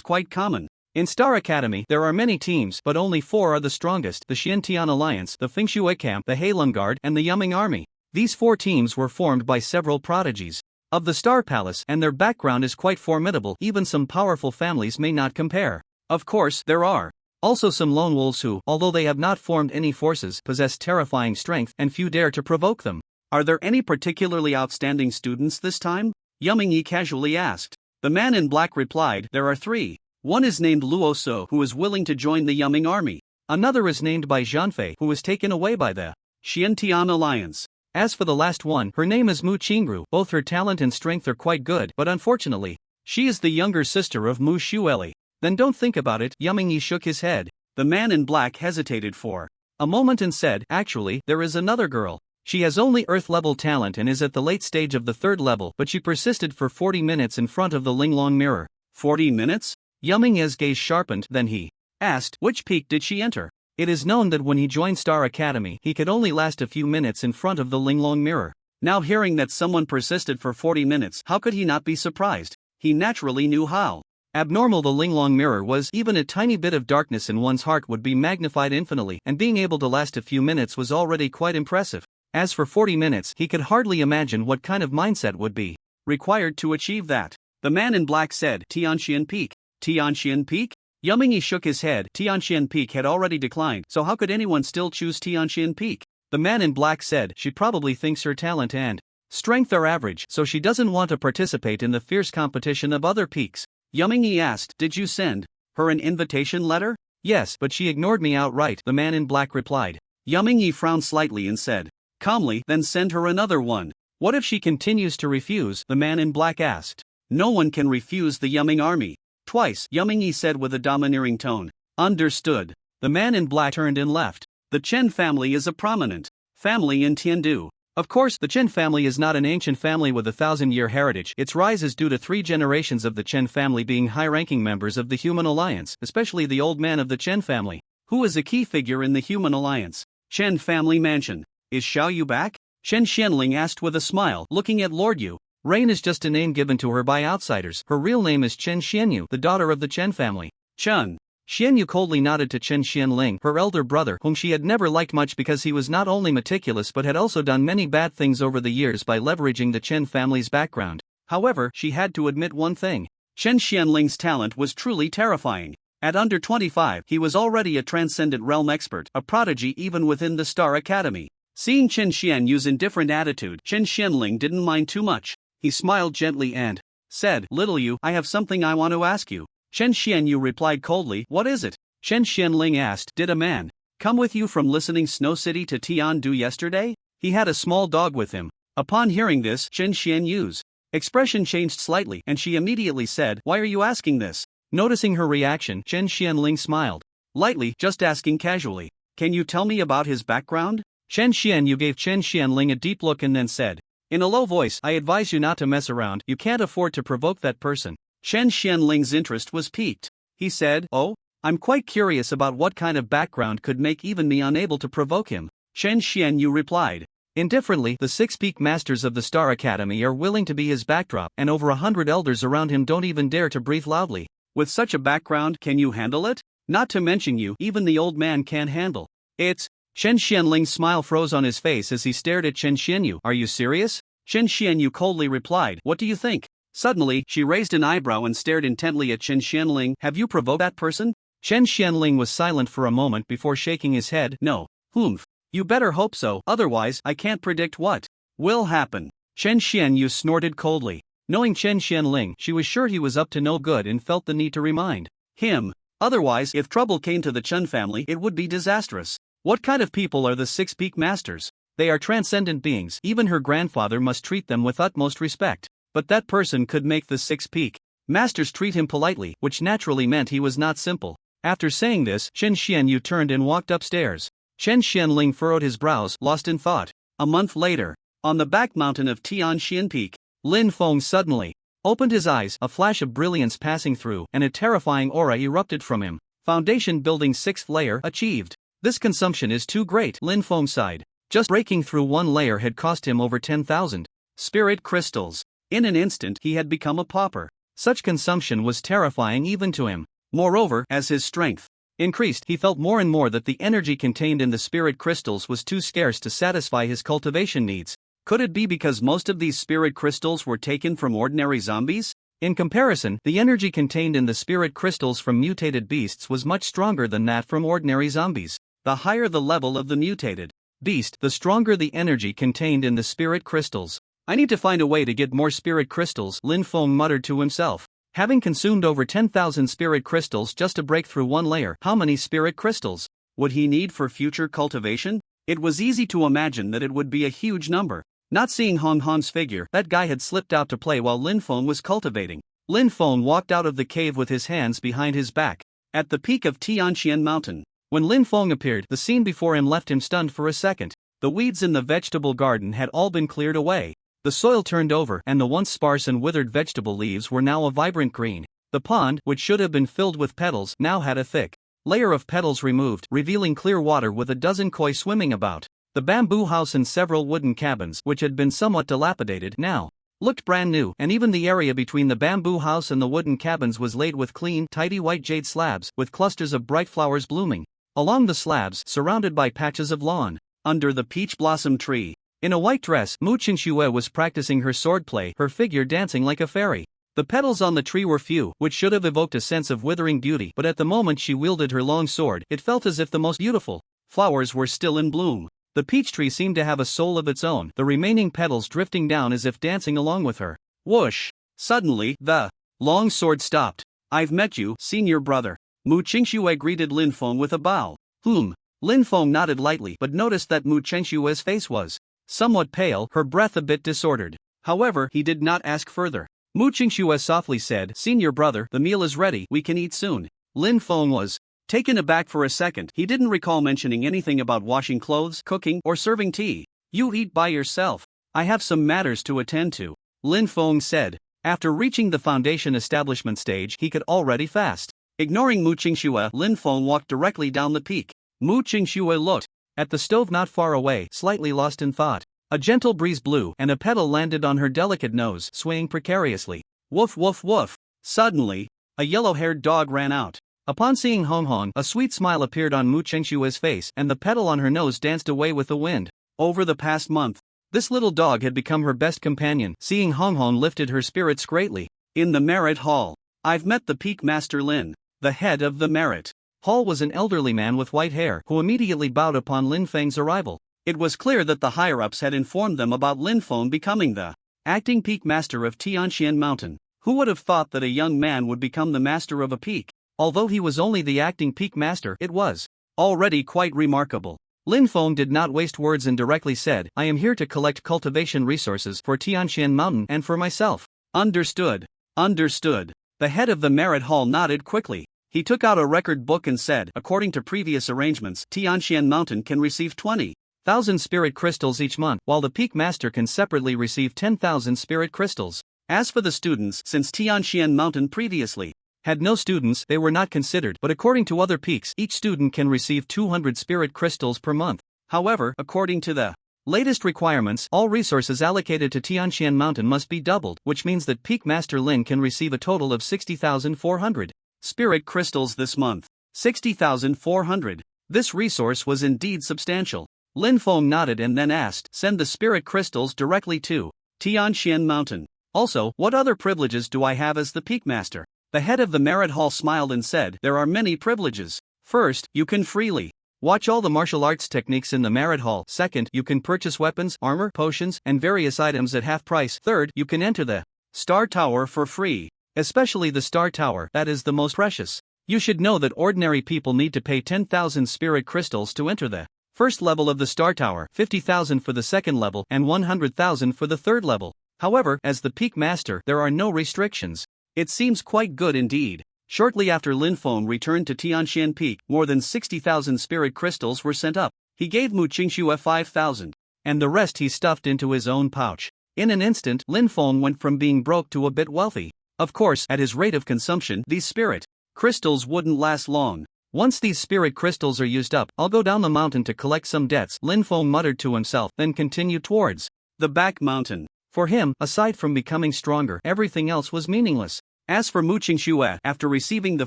quite common. In Star Academy, there are many teams, but only 4 are the strongest: the Xian-Tian Alliance, the Fingshui Camp, the Heilun Guard, and the Yuming Army. These 4 teams were formed by several prodigies of the Star Palace, and their background is quite formidable. Even some powerful families may not compare. Of course, there are also some lone wolves who, although they have not formed any forces, possess terrifying strength, and few dare to provoke them. Are there any particularly outstanding students this time? Yuming Yi casually asked. The man in black replied, there are 3. One is named Luo So, who is willing to join the Yuming Army. Another is named by Zhanfei, who was taken away by the Xian-Tian Alliance. As for the last one, her name is Mu Qingru. Both her talent and strength are quite good, but unfortunately, she is the younger sister of Mu Xueli. Then don't think about it. Yuming Yi shook his head. The man in black hesitated for a moment and said, actually, there is another girl. She has only Earth-level talent and is at the late stage of the 3rd level, but she persisted for 40 minutes in front of the Linlong mirror. 40 minutes? Yuming Yi's gaze sharpened, then he asked, which peak did she enter? It is known that when he joined Star Academy, he could only last a few minutes in front of the Linlong mirror. Now hearing that someone persisted for 40 minutes, how could he not be surprised? He naturally knew how abnormal the Linlong mirror was. Even a tiny bit of darkness in one's heart would be magnified infinitely, and being able to last a few minutes was already quite impressive. As for 40 minutes, he could hardly imagine what kind of mindset would be required to achieve that. The man in black said, Tian Peak. Tian Peak? Yuming Yi shook his head. Tian Peak had already declined, so how could anyone still choose Tian Peak? The man in black said, she probably thinks her talent and strength are average, so she doesn't want to participate in the fierce competition of other peaks. Yuming Yi asked, did you send her an invitation letter? Yes, but she ignored me outright, the man in black replied. Yuming Yi frowned slightly and said, calmly, then send her another one. What if she continues to refuse? The man in black asked. No one can refuse the Yuming army. Twice, Yuming Yi said with a domineering tone. Understood. The man in black turned and left. The Chen family is a prominent family in Tindu. Of course, the Chen family is not an ancient family with a 1,000-year heritage. Its rise is due to 3 generations of the Chen family being high-ranking members of the Human Alliance, especially the old man of the Chen family, who is a key figure in the Human Alliance. Chen family mansion. Is Xiao Yu back? Shen Xianling asked with a smile, looking at Lord Yu. Rain is just a name given to her by outsiders. Her real name is Chen Xianyu, the daughter of the Chen family. Chen. Xianyu coldly nodded to Chen Xianling, her elder brother, whom she had never liked much because he was not only meticulous but had also done many bad things over the years by leveraging the Chen family's background. However, she had to admit one thing. Chen Xianling's talent was truly terrifying. At under 25, he was already a transcendent realm expert, a prodigy even within the Star Academy. Seeing Chen Xianyu's indifferent attitude, Chen Xianling didn't mind too much. He smiled gently and said, little Yu, I have something I want to ask you. Chen Xianyu replied coldly, what is it? Chen Xianling asked, did a man come with you from listening Snow City to Tiandu yesterday? He had a small dog with him. Upon hearing this, Chen Xianyu's expression changed slightly, and she immediately said, why are you asking this? Noticing her reaction, Chen Xianling smiled lightly, just asking casually. Can you tell me about his background? Chen Xianyu gave Chen Xianling a deep look and then said, in a low voice, I advise you not to mess around, you can't afford to provoke that person. Chen Xianling's interest was piqued. He said, oh, I'm quite curious about what kind of background could make even me unable to provoke him. Chen Xianyu replied. Indifferently, the 6 peak masters of the Star Academy are willing to be his backdrop, and over 100 elders around him don't even dare to breathe loudly. With such a background, can you handle it? Not to mention you, even the old man can't handle. It's. Chen Xianling's smile froze on his face as he stared at Chen Xianyu. Are you serious? Chen Xianyu coldly replied, what do you think? Suddenly, she raised an eyebrow and stared intently at Chen Xianling. Have you provoked that person? Chen Xianling was silent for a moment before shaking his head. No. Humph. You better hope so, otherwise I can't predict what will happen. Chen Xianyu snorted coldly. Knowing Chen Xianling, she was sure he was up to no good and felt the need to remind him. Otherwise, if trouble came to the Chen family, it would be disastrous. What kind of people are the 6 Peak Masters? They are transcendent beings. Even her grandfather must treat them with utmost respect. But that person could make the 6 Peak Masters treat him politely, which naturally meant he was not simple. After saying this, Chen Xianyu turned and walked upstairs. Chen Xianling furrowed his brows, lost in thought. A month later, on the back mountain of Tian Peak, Lin Feng suddenly opened his eyes, a flash of brilliance passing through, and a terrifying aura erupted from him. Foundation building 6th layer achieved. This consumption is too great, Lin Feng sighed. Just breaking through one layer had cost him over 10,000 spirit crystals. In an instant he had become a pauper. Such consumption was terrifying even to him. Moreover, as his strength increased, he felt more and more that the energy contained in the spirit crystals was too scarce to satisfy his cultivation needs. Could it be because most of these spirit crystals were taken from ordinary zombies? In comparison, the energy contained in the spirit crystals from mutated beasts was much stronger than that from ordinary zombies. The higher the level of the mutated beast, the stronger the energy contained in the spirit crystals. I need to find a way to get more spirit crystals, Lin Feng muttered to himself. Having consumed over 10,000 spirit crystals just to break through one layer, how many spirit crystals would he need for future cultivation? It was easy to imagine that it would be a huge number. Not seeing Hong Hong's figure, that guy had slipped out to play while Lin Feng was cultivating. Lin Feng walked out of the cave with his hands behind his back. At the peak of Tianqian Mountain, when Lin Feng appeared, the scene before him left him stunned for a second. The weeds in the vegetable garden had all been cleared away. The soil turned over, and the once sparse and withered vegetable leaves were now a vibrant green. The pond, which should have been filled with petals, now had a thick layer of petals removed, revealing clear water with a dozen koi swimming about. The bamboo house and several wooden cabins, which had been somewhat dilapidated, now looked brand new, and even the area between the bamboo house and the wooden cabins was laid with clean, tidy white jade slabs, with clusters of bright flowers blooming along the slabs, surrounded by patches of lawn. Under the peach blossom tree, in a white dress, Mu Qingxue was practicing her swordplay, her figure dancing like a fairy. The petals on the tree were few, which should have evoked a sense of withering beauty, but at the moment she wielded her long sword, it felt as if the most beautiful flowers were still in bloom. The peach tree seemed to have a soul of its own, the remaining petals drifting down as if dancing along with her. Whoosh! Suddenly, the long sword stopped. I've met you, senior brother. Mu Qingxue greeted Lin Feng with a bow. Lin Feng nodded lightly but noticed that Mu Qingxue's face was somewhat pale, her breath a bit disordered. However, he did not ask further. Mu Qingxue softly said, "Senior brother, the meal is ready, we can eat soon." Lin Feng was taken aback for a second. He didn't recall mentioning anything about washing clothes, cooking, or serving tea. "You eat by yourself. I have some matters to attend to," Lin Feng said. After reaching the foundation establishment stage, he could already fast. Ignoring Mu Qingxue, Lin Feng walked directly down the peak. Mu Qingxue looked at the stove not far away, slightly lost in thought. A gentle breeze blew, and a petal landed on her delicate nose, swaying precariously. Woof woof woof. Suddenly, a yellow-haired dog ran out. Upon seeing Hong Hong, a sweet smile appeared on Mu Qingxue's face, and the petal on her nose danced away with the wind. Over the past month, this little dog had become her best companion. Seeing Hong Hong lifted her spirits greatly. In the Merit Hall, I've met the Peak Master Lin, the head of the Merit Hall was an elderly man with white hair, who immediately bowed upon Lin Feng's arrival. It was clear that the higher-ups had informed them about Lin Feng becoming the acting peak master of Tianqian Mountain. Who would have thought that a young man would become the master of a peak? Although he was only the acting peak master, it was already quite remarkable. Lin Feng did not waste words and directly said, "I am here to collect cultivation resources for Tianqian Mountain and for myself." Understood. Understood. The head of the Merit Hall nodded quickly. He took out a record book and said, "According to previous arrangements, Tianqian Mountain can receive 20,000 spirit crystals each month, while the peak master can separately receive 10,000 spirit crystals. As for the students, since Tianqian Mountain previously had no students, they were not considered, but according to other peaks, each student can receive 200 spirit crystals per month. However, according to the latest requirements, all resources allocated to Tianqian Mountain must be doubled, which means that Peak Master Lin can receive a total of 60,400 spirit crystals this month. 60,400. This resource was indeed substantial. Lin Feng nodded and then asked, "Send the spirit crystals directly to Tianqian Mountain. Also, what other privileges do I have as the Peak Master?" The head of the Merit Hall smiled and said, "There are many privileges. First, you can freely Watch all the martial arts techniques in the Merit Hall. Second, you can purchase weapons, armor, potions, and various items at half price. Third, you can enter the Star Tower for free. Especially the Star Tower, that is the most precious. You should know that ordinary people need to pay 10,000 spirit crystals to enter the first level of the Star Tower, 50,000 for the second level, and 100,000 for the third level. However, as the Peak Master, there are no restrictions. It seems quite good indeed. Shortly after Linfeng returned to Tian Peak, more than 60,000 spirit crystals were sent up. He gave Mu Qingxue 5,000, and the rest he stuffed into his own pouch. In an instant, Linfeng went from being broke to a bit wealthy. Of course, at his rate of consumption, these spirit crystals wouldn't last long. Once these spirit crystals are used up, I'll go down the mountain to collect some debts, Linfeng muttered to himself, then continued towards the back mountain. For him, aside from becoming stronger, everything else was meaningless. As for Mu Qingxue, after receiving the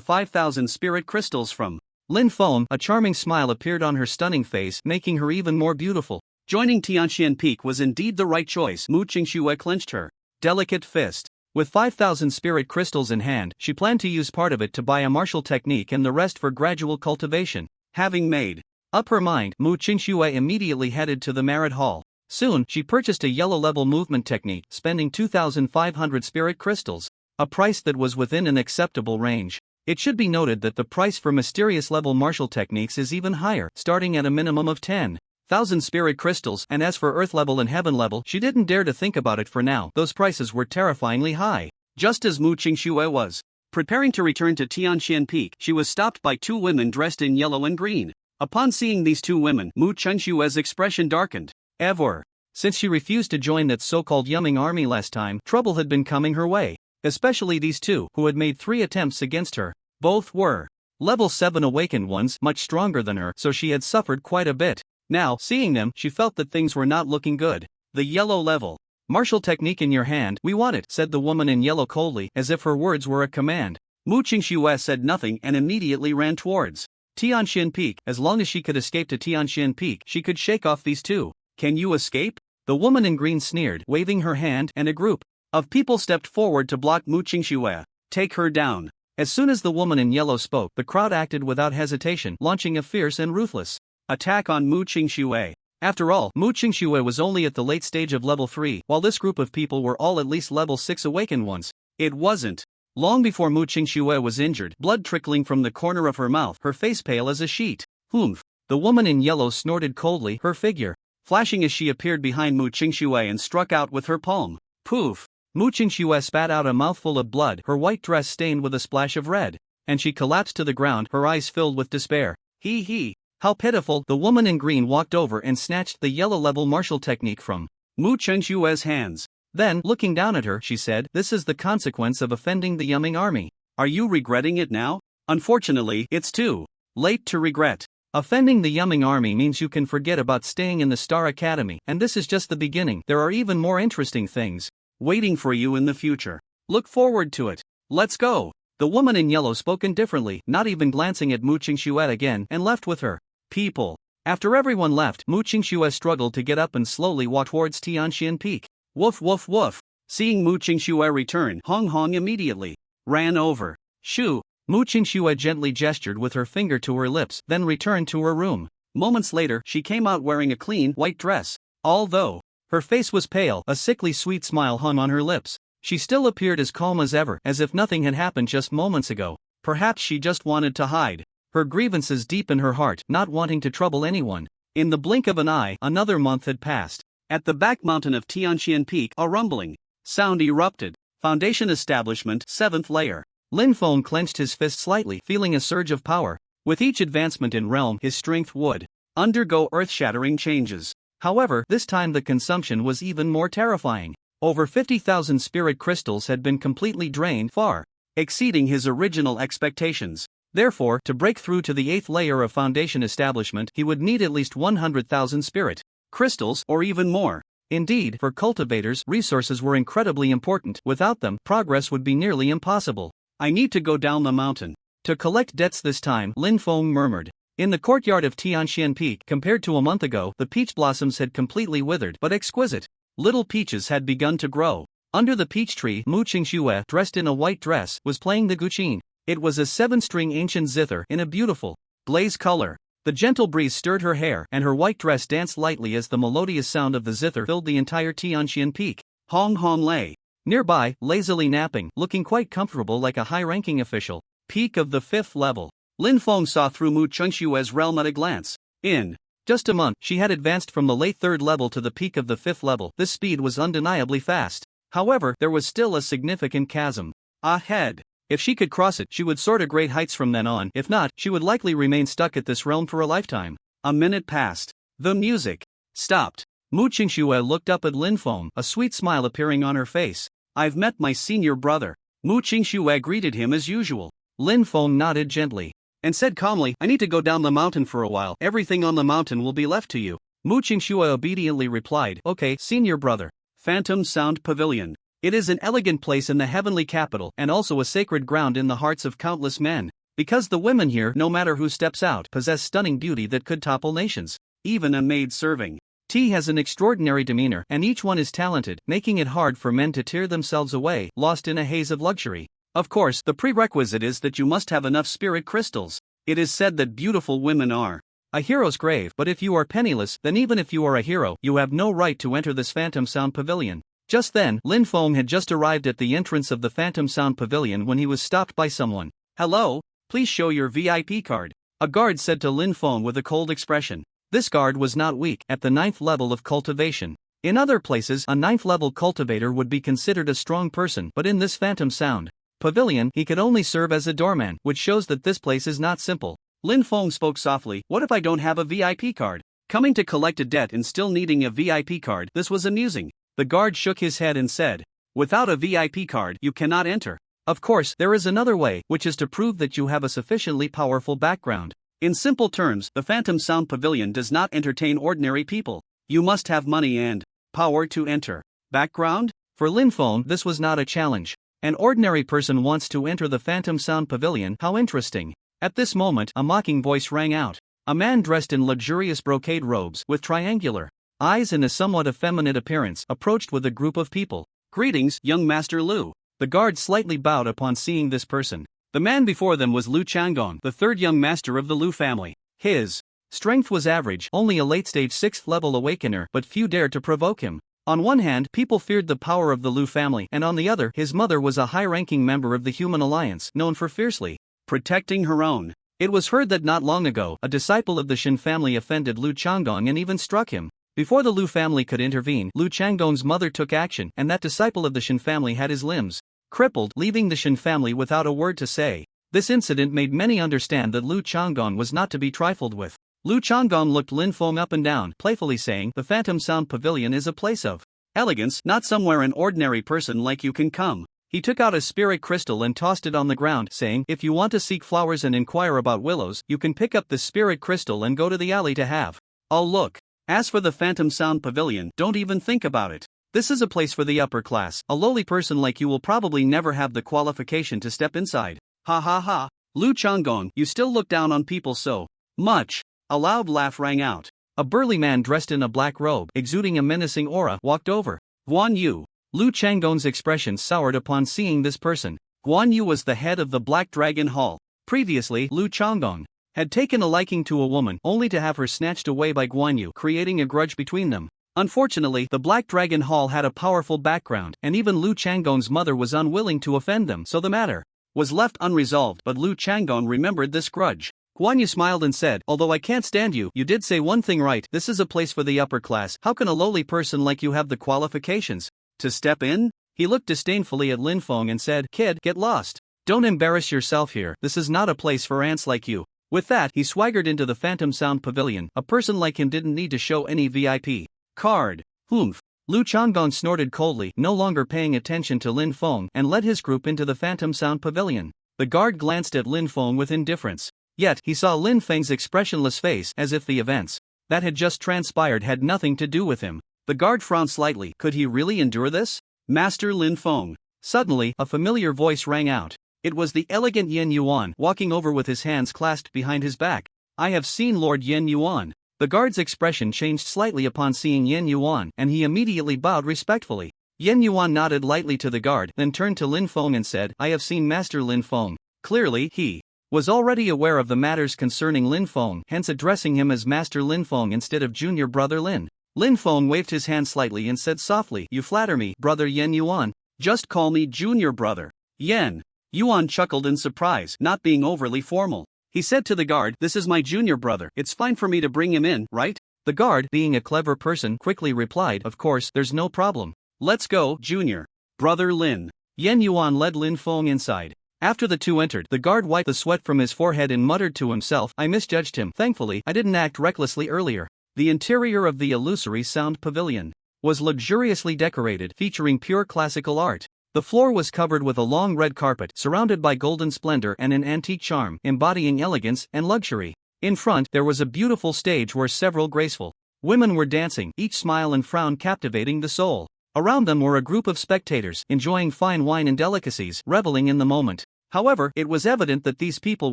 5,000 spirit crystals from Linfeng, a charming smile appeared on her stunning face, making her even more beautiful. Joining Tian Peak was indeed the right choice. Mu Qingxue clenched her delicate fist. With 5,000 spirit crystals in hand, she planned to use part of it to buy a martial technique and the rest for gradual cultivation. Having made up her mind, Mu Qingxue immediately headed to the Merit Hall. Soon, she purchased a yellow-level movement technique, spending 2,500 spirit crystals. A price that was within an acceptable range. It should be noted that the price for mysterious level martial techniques is even higher, starting at a minimum of 10,000 spirit crystals, and as for earth level and heaven level, she didn't dare to think about it for now. Those prices were terrifyingly high. Just as Mu Qingxue was preparing to return to Tian Peak, she was stopped by two women dressed in yellow and green. Upon seeing these two women, Mu Qingxue's expression darkened. Ever since she refused to join that so-called Yumming army last time, trouble had been coming her way. Especially these two, who had made 3 attempts against her. Both were level 7 awakened ones, much stronger than her, so she had suffered quite a bit. Now, seeing them, she felt that things were not looking good. The yellow level martial technique in your hand, we want it, said the woman in yellow coldly, as if her words were a command. Mu Qingxue said nothing and immediately ran towards Tian Peak. As long as she could escape to Tian Peak, she could shake off these two. Can you escape? The woman in green sneered, waving her hand, and a group of people stepped forward to block Mu Qingxue. Take her down. As soon as the woman in yellow spoke, the crowd acted without hesitation, launching a fierce and ruthless attack on Mu Qingxue. After all, Mu Qingxue was only at the late stage of level 3, while this group of people were all at least level 6 awakened ones. It wasn't long before Mu Qingxue was injured, blood trickling from the corner of her mouth, her face pale as a sheet. Humph. The woman in yellow snorted coldly, her figure flashing as she appeared behind Mu Qingxue and struck out with her palm. Poof. Mu Qingxue spat out a mouthful of blood, her white dress stained with a splash of red, and she collapsed to the ground, her eyes filled with despair. Hee. How pitiful. The woman in green walked over and snatched the yellow-level martial technique from Mu Qingxue's hands. Then, looking down at her, she said, "This is the consequence of offending the Yumming army. Are you regretting it now? Unfortunately, it's too late to regret. Offending the Yumming army means you can forget about staying in the Star Academy, and this is just the beginning. There are even more interesting things waiting for you in the future. Look forward to it. Let's go." The woman in yellow spoke indifferently, not even glancing at Mu Qingxue again, and left with her people. After everyone left, Mu Qingxue struggled to get up and slowly walk towards Tian Peak. Woof woof woof. Seeing Mu Qingxue return, Hong immediately ran over. Shoo. Mu Qingxue gently gestured with her finger to her lips, then returned to her room. Moments later, she came out wearing a clean, white dress. Although her face was pale, a sickly sweet smile hung on her lips. She still appeared as calm as ever, as if nothing had happened just moments ago. Perhaps she just wanted to hide her grievances deep in her heart, not wanting to trouble anyone. In the blink of an eye, another month had passed. At the back mountain of Tian Peak, a rumbling sound erupted. Foundation establishment, 7th layer. Linfeng clenched his fist slightly, feeling a surge of power. With each advancement in realm, his strength would undergo earth-shattering changes. However, this time the consumption was even more terrifying. Over 50,000 spirit crystals had been completely drained, far exceeding his original expectations. Therefore, to break through to the 8th layer of Foundation establishment, he would need at least 100,000 spirit crystals, or even more. Indeed, for cultivators, resources were incredibly important. Without them, progress would be nearly impossible. I need to go down the mountain to collect debts this time, Linfeng murmured. In the courtyard of Tian Peak, compared to a month ago, the peach blossoms had completely withered, but exquisite little peaches had begun to grow. Under the peach tree, Mu Qingxue, dressed in a white dress, was playing the guqin. It was a 7-string ancient zither in a beautiful blaze color. The gentle breeze stirred her hair, and her white dress danced lightly as the melodious sound of the zither filled the entire Tian Peak. Hong Hong lay nearby, lazily napping, looking quite comfortable like a high-ranking official. Peak of the 5th level. Lin Feng saw through Mu Chengshue's realm at a glance. In just a month, she had advanced from the late 3rd level to the peak of the 5th level. This speed was undeniably fast. However, there was still a significant chasm ahead. If she could cross it, she would soar to great heights from then on. If not, she would likely remain stuck at this realm for a lifetime. A minute passed. The music stopped. Mu Qingxue looked up at Lin Feng, a sweet smile appearing on her face. I've met my senior brother. Mu Qingxue greeted him as usual. Lin Feng nodded gently and said calmly, I need to go down the mountain for a while. Everything on the mountain will be left to you. Mu Qingxue obediently replied, okay, senior brother. Phantom Sound Pavilion. It is an elegant place in the heavenly capital and also a sacred ground in the hearts of countless men. Because the women here, no matter who steps out, possess stunning beauty that could topple nations. Even a maid serving tea has an extraordinary demeanor, and each one is talented, making it hard for men to tear themselves away, lost in a haze of luxury. Of course, the prerequisite is that you must have enough spirit crystals. It is said that beautiful women are a hero's grave, but if you are penniless, then even if you are a hero, you have no right to enter this Phantom Sound Pavilion. Just then, Lin Feng had just arrived at the entrance of the Phantom Sound Pavilion when he was stopped by someone. Hello, please show your VIP card. A guard said to Lin Feng with a cold expression. This guard was not weak, at the 9th level of cultivation. In other places, a 9th level cultivator would be considered a strong person, but in this Phantom Sound Pavilion, he could only serve as a doorman, which shows that this place is not simple. Lin Feng spoke softly, what if I don't have a VIP card? Coming to collect a debt and still needing a VIP card, this was amusing. The guard shook his head and said, without a VIP card, you cannot enter. Of course, there is another way, which is to prove that you have a sufficiently powerful background. In simple terms, the Phantom Sound Pavilion does not entertain ordinary people. You must have money and power to enter. Background? For Lin Feng, this was not a challenge. An ordinary person wants to enter the Phantom Sound Pavilion, how interesting. At this moment, a mocking voice rang out. A man dressed in luxurious brocade robes, with triangular eyes and a somewhat effeminate appearance, approached with a group of people. Greetings, young Master Lu. The guard slightly bowed upon seeing this person. The man before them was Lu Changgong, the 3rd young master of the Lu family. His strength was average, only a late-stage 6th level awakener, but few dared to provoke him. On one hand, people feared the power of the Lu family, and on the other, his mother was a high-ranking member of the Human Alliance, known for fiercely protecting her own. It was heard that not long ago, a disciple of the Shin family offended Lu Changgong and even struck him. Before the Lu family could intervene, Lu Changgong's mother took action, and that disciple of the Shin family had his limbs crippled, leaving the Shin family without a word to say. This incident made many understand that Lu Changgong was not to be trifled with. Lu Changgong looked Lin Feng up and down, playfully saying, the Phantom Sound Pavilion is a place of elegance, not somewhere an ordinary person like you can come. He took out a spirit crystal and tossed it on the ground, saying, if you want to seek flowers and inquire about willows, you can pick up the spirit crystal and go to the alley to have a look. As for the Phantom Sound Pavilion, don't even think about it. This is a place for the upper class. A lowly person like you will probably never have the qualification to step inside. Ha ha ha. Lu Changgong, you still look down on people so much. A loud laugh rang out. A burly man dressed in a black robe, exuding a menacing aura, walked over. Guan Yu. Lu Changgong's expression soured upon seeing this person. Guan Yu was the head of the Black Dragon Hall. Previously, Lu Changgong had taken a liking to a woman, only to have her snatched away by Guan Yu, creating a grudge between them. Unfortunately, the Black Dragon Hall had a powerful background, and even Lu Changgong's mother was unwilling to offend them, so the matter was left unresolved, but Lu Changgong remembered this grudge. Guan Yu smiled and said, although I can't stand you, you did say one thing right, this is a place for the upper class. How can a lowly person like you have the qualifications to step in? He looked disdainfully at Lin Feng and said, kid, get lost. Don't embarrass yourself here, this is not a place for ants like you. With that, he swaggered into the Phantom Sound Pavilion. A person like him didn't need to show any VIP card. Humph. Lu Changgong snorted coldly, no longer paying attention to Lin Feng, and led his group into the Phantom Sound Pavilion. The guard glanced at Lin Feng with indifference. Yet, he saw Lin Feng's expressionless face, as if the events that had just transpired had nothing to do with him. The guard frowned slightly. Could he really endure this? Master Lin Feng. Suddenly, a familiar voice rang out. It was the elegant Yen Yuan, walking over with his hands clasped behind his back. I have seen Lord Yen Yuan. The guard's expression changed slightly upon seeing Yen Yuan, and he immediately bowed respectfully. Yen Yuan nodded lightly to the guard, then turned to Lin Feng and said, I have seen Master Lin Feng. Clearly, he was already aware of the matters concerning Lin Feng, hence addressing him as Master Lin Feng instead of Junior Brother Lin. Lin Feng waved his hand slightly and said softly, "You flatter me, Brother Yen Yuan. Just call me Junior Brother Yen." Yuan chuckled in surprise, not being overly formal. He said to the guard, "This is my junior brother, it's fine for me to bring him in, right?" The guard, being a clever person, quickly replied, "Of course, there's no problem. Let's go, Junior Brother Lin." Yen Yuan led Lin Feng inside. After the two entered, the guard wiped the sweat from his forehead and muttered to himself, "I misjudged him. Thankfully, I didn't act recklessly earlier." The interior of the illusory sound pavilion was luxuriously decorated, featuring pure classical art. The floor was covered with a long red carpet, surrounded by golden splendor and an antique charm, embodying elegance and luxury. In front, there was a beautiful stage where several graceful women were dancing, each smile and frown captivating the soul. Around them were a group of spectators, enjoying fine wine and delicacies, reveling in the moment. However, it was evident that these people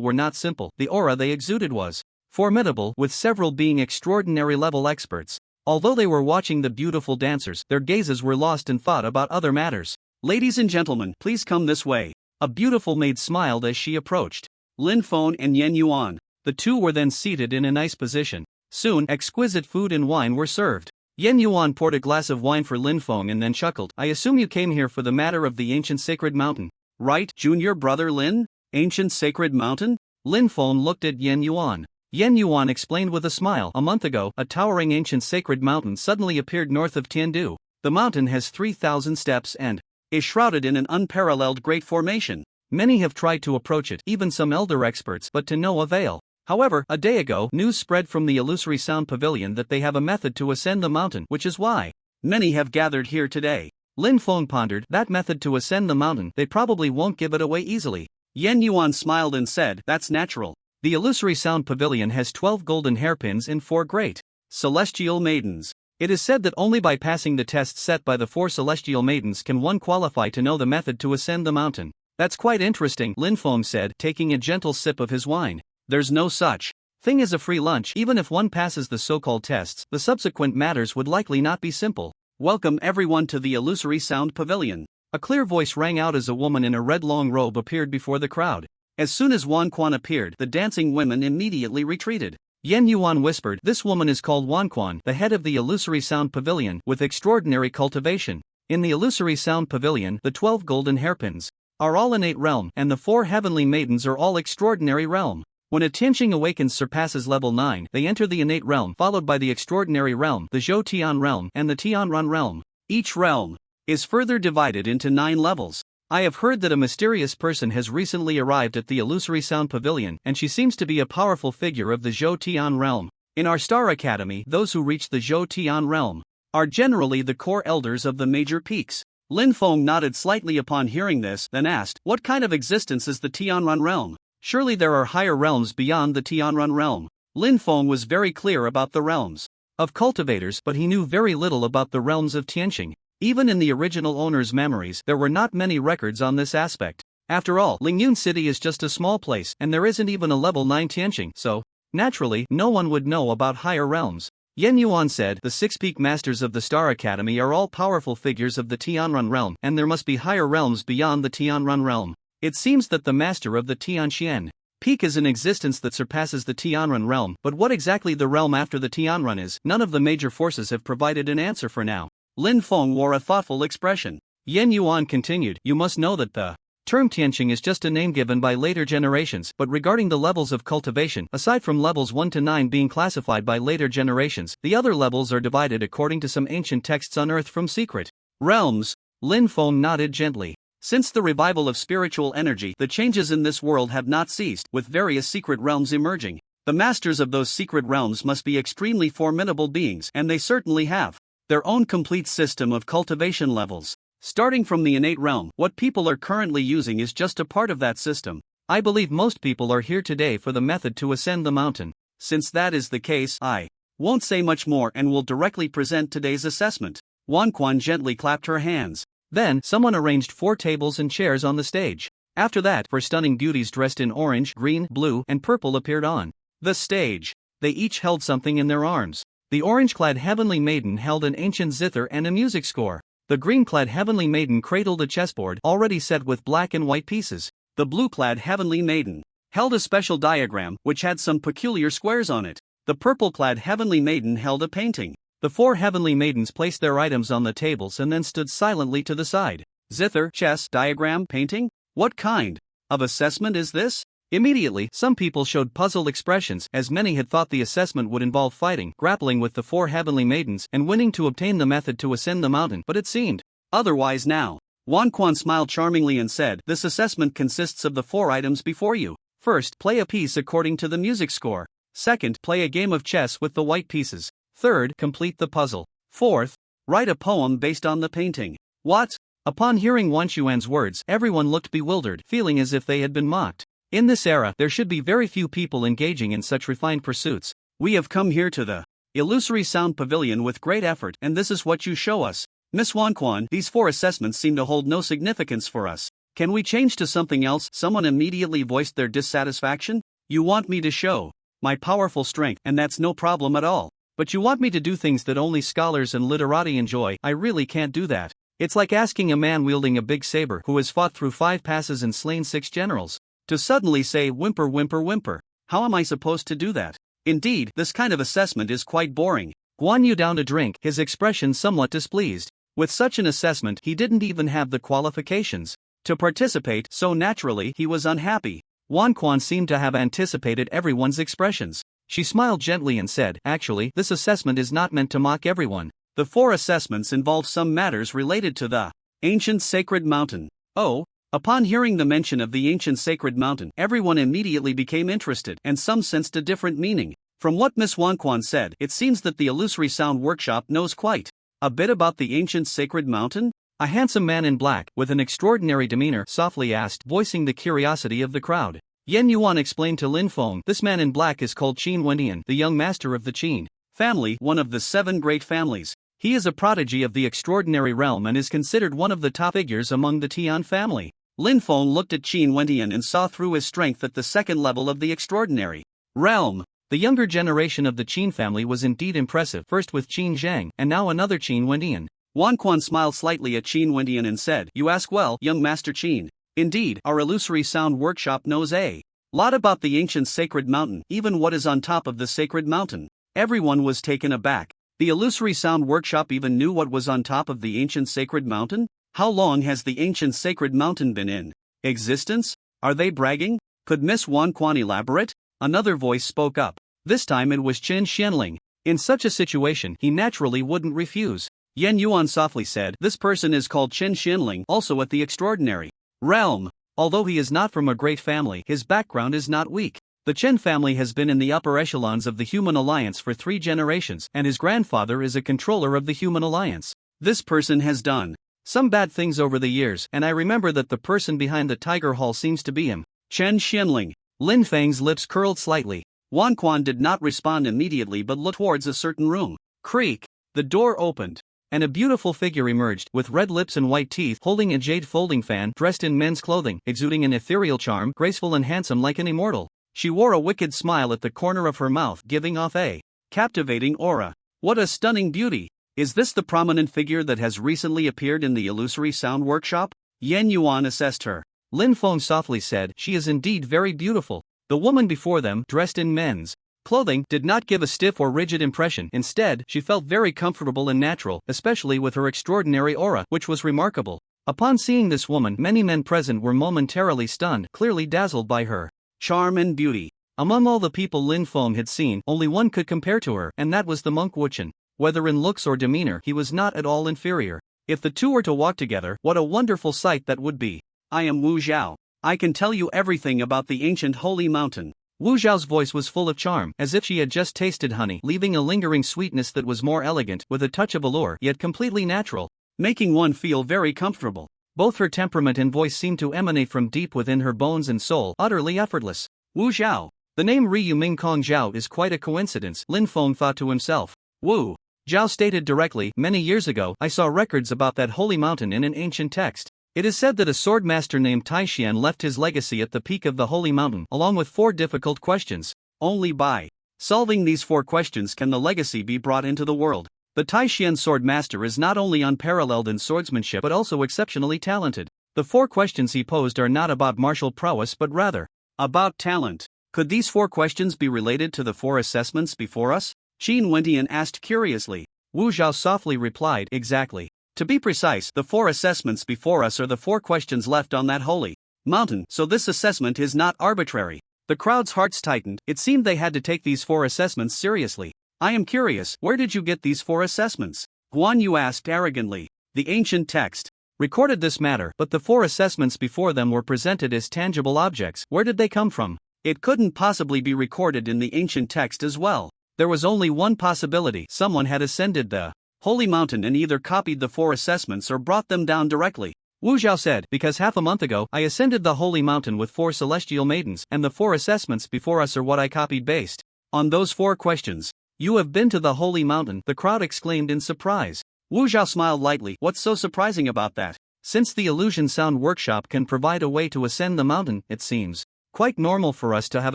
were not simple. The aura they exuded was formidable, with several being extraordinary level experts. Although they were watching the beautiful dancers, their gazes were lost in thought about other matters. "Ladies and gentlemen, please come this way." A beautiful maid smiled as she approached Lin Feng and Yen Yuan. The two were then seated in a nice position. Soon, exquisite food and wine were served. Yen Yuan poured a glass of wine for Lin Feng and then chuckled. "I assume you came here for the matter of the ancient sacred mountain, right, Junior Brother Lin? Ancient sacred mountain?" Lin Feng looked at Yen Yuan. Yen Yuan explained with a smile, "A month ago, a towering ancient sacred mountain suddenly appeared north of Tindu. The mountain has 3,000 steps and is shrouded in an unparalleled great formation. Many have tried to approach it, even some elder experts, but to no avail. However, a day ago, news spread from the illusory sound pavilion that they have a method to ascend the mountain, which is why many have gathered here today." Lin Feng pondered, "That method to ascend the mountain, they probably won't give it away easily." Yen Yuan smiled and said, "That's natural. The illusory sound pavilion has 12 golden hairpins and 4 great celestial maidens. It is said that only by passing the tests set by the 4 celestial maidens can one qualify to know the method to ascend the mountain." "That's quite interesting," Lin Feng said, taking a gentle sip of his wine. "There's no such thing as a free lunch. Even if one passes the so-called tests, the subsequent matters would likely not be simple. Welcome everyone to the illusory sound pavilion." A clear voice rang out as a woman in a red long robe appeared before the crowd. As soon as Wan Quan appeared, the dancing women immediately retreated. Yen Yuan whispered, "This woman is called Wan Quan, the head of the illusory sound pavilion, with extraordinary cultivation. In the illusory sound pavilion, the 12 golden hairpins are all innate realm, and the 4 heavenly maidens are all extraordinary realm. When a Tianqing awakens surpasses level 9, they enter the innate realm, followed by the extraordinary realm, the Zhou Tian realm, and the Tianran realm. Each realm is further divided into 9 levels. I have heard that a mysterious person has recently arrived at the illusory sound pavilion, and she seems to be a powerful figure of the Zhou Tian realm. In our Star Academy, those who reach the Zhou Tian realm are generally the core elders of the major peaks." Lin Feng nodded slightly upon hearing this, then asked, "What kind of existence is the Tianran realm? Surely there are higher realms beyond the Tianran realm." Lin Feng was very clear about the realms of cultivators, but he knew very little about the realms of Tianqing. Even in the original owner's memories, there were not many records on this aspect. After all, Lingyun City is just a small place, and there isn't even a level 9 Tianqing, so, naturally, no one would know about higher realms. Yen Yuan said, "The 6 peak masters of the Star Academy are all powerful figures of the Tianran realm, and there must be higher realms beyond the Tianran realm. It seems that the master of the Tianxian Peak is in existence that surpasses the Tianran realm, but what exactly the realm after the Tianran is, none of the major forces have provided an answer for now." Lin Feng wore a thoughtful expression. Yen Yuan continued, "You must know that the term Tianqing is just a name given by later generations, but regarding the levels of cultivation, aside from levels 1 to 9 being classified by later generations, the other levels are divided according to some ancient texts unearthed from secret realms." Lin Feng nodded gently. Since the revival of spiritual energy, the changes in this world have not ceased, with various secret realms emerging. The masters of those secret realms must be extremely formidable beings, and they certainly have their own complete system of cultivation levels. Starting from the innate realm, what people are currently using is just a part of that system. I believe most people are here today for the method to ascend the mountain. Since that is the case, I won't say much more and will directly present today's assessment." Wan Quan gently clapped her hands. Then, someone arranged 4 tables and chairs on the stage. After that, 4 stunning beauties dressed in orange, green, blue, and purple appeared on the stage. They each held something in their arms. The orange-clad heavenly maiden held an ancient zither and a music score. The green-clad heavenly maiden cradled a chessboard already set with black and white pieces. The blue-clad heavenly maiden held a special diagram which had some peculiar squares on it. The purple-clad heavenly maiden held a painting. The 4 heavenly maidens placed their items on the tables and then stood silently to the side. Zither, chess, diagram, painting? What kind of assessment is this? Immediately, some people showed puzzled expressions, as many had thought the assessment would involve fighting, grappling with the 4 heavenly maidens, and winning to obtain the method to ascend the mountain, but it seemed otherwise now. Wanquan smiled charmingly and said, "This assessment consists of the 4 items before you. First, play a piece according to the music score. Second, play a game of chess with the white pieces. Third, complete the puzzle. Fourth, write a poem based on the painting." What? Upon hearing Wan Xuan's words, everyone looked bewildered, feeling as if they had been mocked. In this era, there should be very few people engaging in such refined pursuits. "We have come here to the illusory sound pavilion with great effort, and this is what you show us. Miss Wanquan, these 4 assessments seem to hold no significance for us. Can we change to something else?" Someone immediately voiced their dissatisfaction. "You want me to show my powerful strength, and that's no problem at all. But you want me to do things that only scholars and literati enjoy. I really can't do that. It's like asking a man wielding a big saber who has fought through 5 passes and slain 6 generals to suddenly say whimper whimper whimper. How am I supposed to do that? Indeed, this kind of assessment is quite boring." Guan Yu downed a drink, his expression somewhat displeased. With such an assessment, he didn't even have the qualifications to participate, so naturally he was unhappy. Wan Quan seemed to have anticipated everyone's expressions. She smiled gently and said, "Actually, this assessment is not meant to mock everyone. The 4 assessments involve some matters related to the ancient sacred mountain." Oh? Upon hearing the mention of the ancient sacred mountain, everyone immediately became interested, and some sensed a different meaning. From what Miss Wanquan said, it seems that the Illusory Sound Workshop knows quite a bit about the ancient sacred mountain. A handsome man in black, with an extraordinary demeanor, softly asked, voicing the curiosity of the crowd. Yen Yuan explained to Lin Feng, "This man in black is called Qin Wendian, the young master of the Qin family, one of the 7 great families. He is a prodigy of the extraordinary realm and is considered one of the top figures among the Tian family." Lin Feng looked at Qin Wendian and saw through his strength at the 2nd level of the extraordinary realm. The younger generation of the Qin family was indeed impressive, first with Qin Zhang, and now another Qin Wendian. Wanquan smiled slightly at Qin Wendian and said, "You ask well, young Master Qin. Indeed, our Illusory Sound Workshop knows a lot about the ancient sacred mountain, even what is on top of the sacred mountain." Everyone was taken aback. The Illusory Sound Workshop even knew what was on top of the ancient sacred mountain? How long has the ancient sacred mountain been in existence? Are they bragging? Could Miss Wanquan elaborate? Another voice spoke up. This time it was Chen Xianling. In such a situation, he naturally wouldn't refuse. Yen Yuan softly said, "This person is called Chen Xianling, also at the extraordinary realm. Although he is not from a great family, his background is not weak. The Chen family has been in the upper echelons of the Human Alliance for 3 generations, and his grandfather is a controller of the Human Alliance. This person has done some bad things over the years, and I remember that the person behind the Tiger Hall seems to be him." Chen Xianling. Lin Feng's lips curled slightly. Wanquan did not respond immediately but looked towards a certain room. Creak! The door opened, and a beautiful figure emerged, with red lips and white teeth, holding a jade folding fan, dressed in men's clothing, exuding an ethereal charm, graceful and handsome like an immortal. She wore a wicked smile at the corner of her mouth, giving off a captivating aura. What a stunning beauty! Is this the prominent figure that has recently appeared in the Illusory Sound Workshop? Yen Yuan assessed her. Lin Feng softly said, "She is indeed very beautiful." The woman before them, dressed in men's clothing, did not give a stiff or rigid impression. Instead, she felt very comfortable and natural, especially with her extraordinary aura, which was remarkable. Upon seeing this woman, many men present were momentarily stunned, clearly dazzled by her charm and beauty. Among all the people Lin Feng had seen, only one could compare to her, and that was the monk Wuchen. Whether in looks or demeanor, he was not at all inferior. If the two were to walk together, what a wonderful sight that would be. "I am Wu Zhao. I can tell you everything about the ancient holy mountain." Wu Zhao's voice was full of charm, as if she had just tasted honey, leaving a lingering sweetness that was more elegant, with a touch of allure, yet completely natural, making one feel very comfortable. Both her temperament and voice seemed to emanate from deep within her bones and soul, utterly effortless. Wu Zhao. The name Ryu Mingkong Zhao is quite a coincidence, Lin Feng thought to himself. Wu Zhao stated directly, "Many years ago, I saw records about that holy mountain in an ancient text. It is said that a sword master named Tai Xian left his legacy at the peak of the holy mountain, along with 4 difficult questions. Only by solving these 4 questions can the legacy be brought into the world. The Tai Xian sword master is not only unparalleled in swordsmanship but also exceptionally talented. The 4 questions he posed are not about martial prowess but rather About talent. Could these 4 questions be related to the 4 assessments before us? Qin Wentian asked curiously. Wu Zhao softly replied, exactly. To be precise, the 4 assessments before us are the 4 questions left on that holy mountain, so this assessment is not arbitrary. The crowd's hearts tightened. It seemed they had to take these 4 assessments seriously. I am curious, where did you get these 4 assessments? Guan Yu asked arrogantly. The ancient text recorded this matter, but the 4 assessments before them were presented as tangible objects. Where did they come from? It couldn't possibly be recorded in the ancient text as well. There was only one possibility: someone had ascended the holy mountain and either copied the 4 assessments or brought them down directly. Wu Zhao said, because half a month ago I ascended the holy mountain with 4 celestial maidens, and the 4 assessments before us are what I copied based on those 4 questions. You have been to the holy mountain, the crowd exclaimed in surprise. Wu Zhao smiled lightly. What's so surprising about that? Since the Illusion Sound Workshop can provide a way to ascend the mountain, it seems quite normal for us to have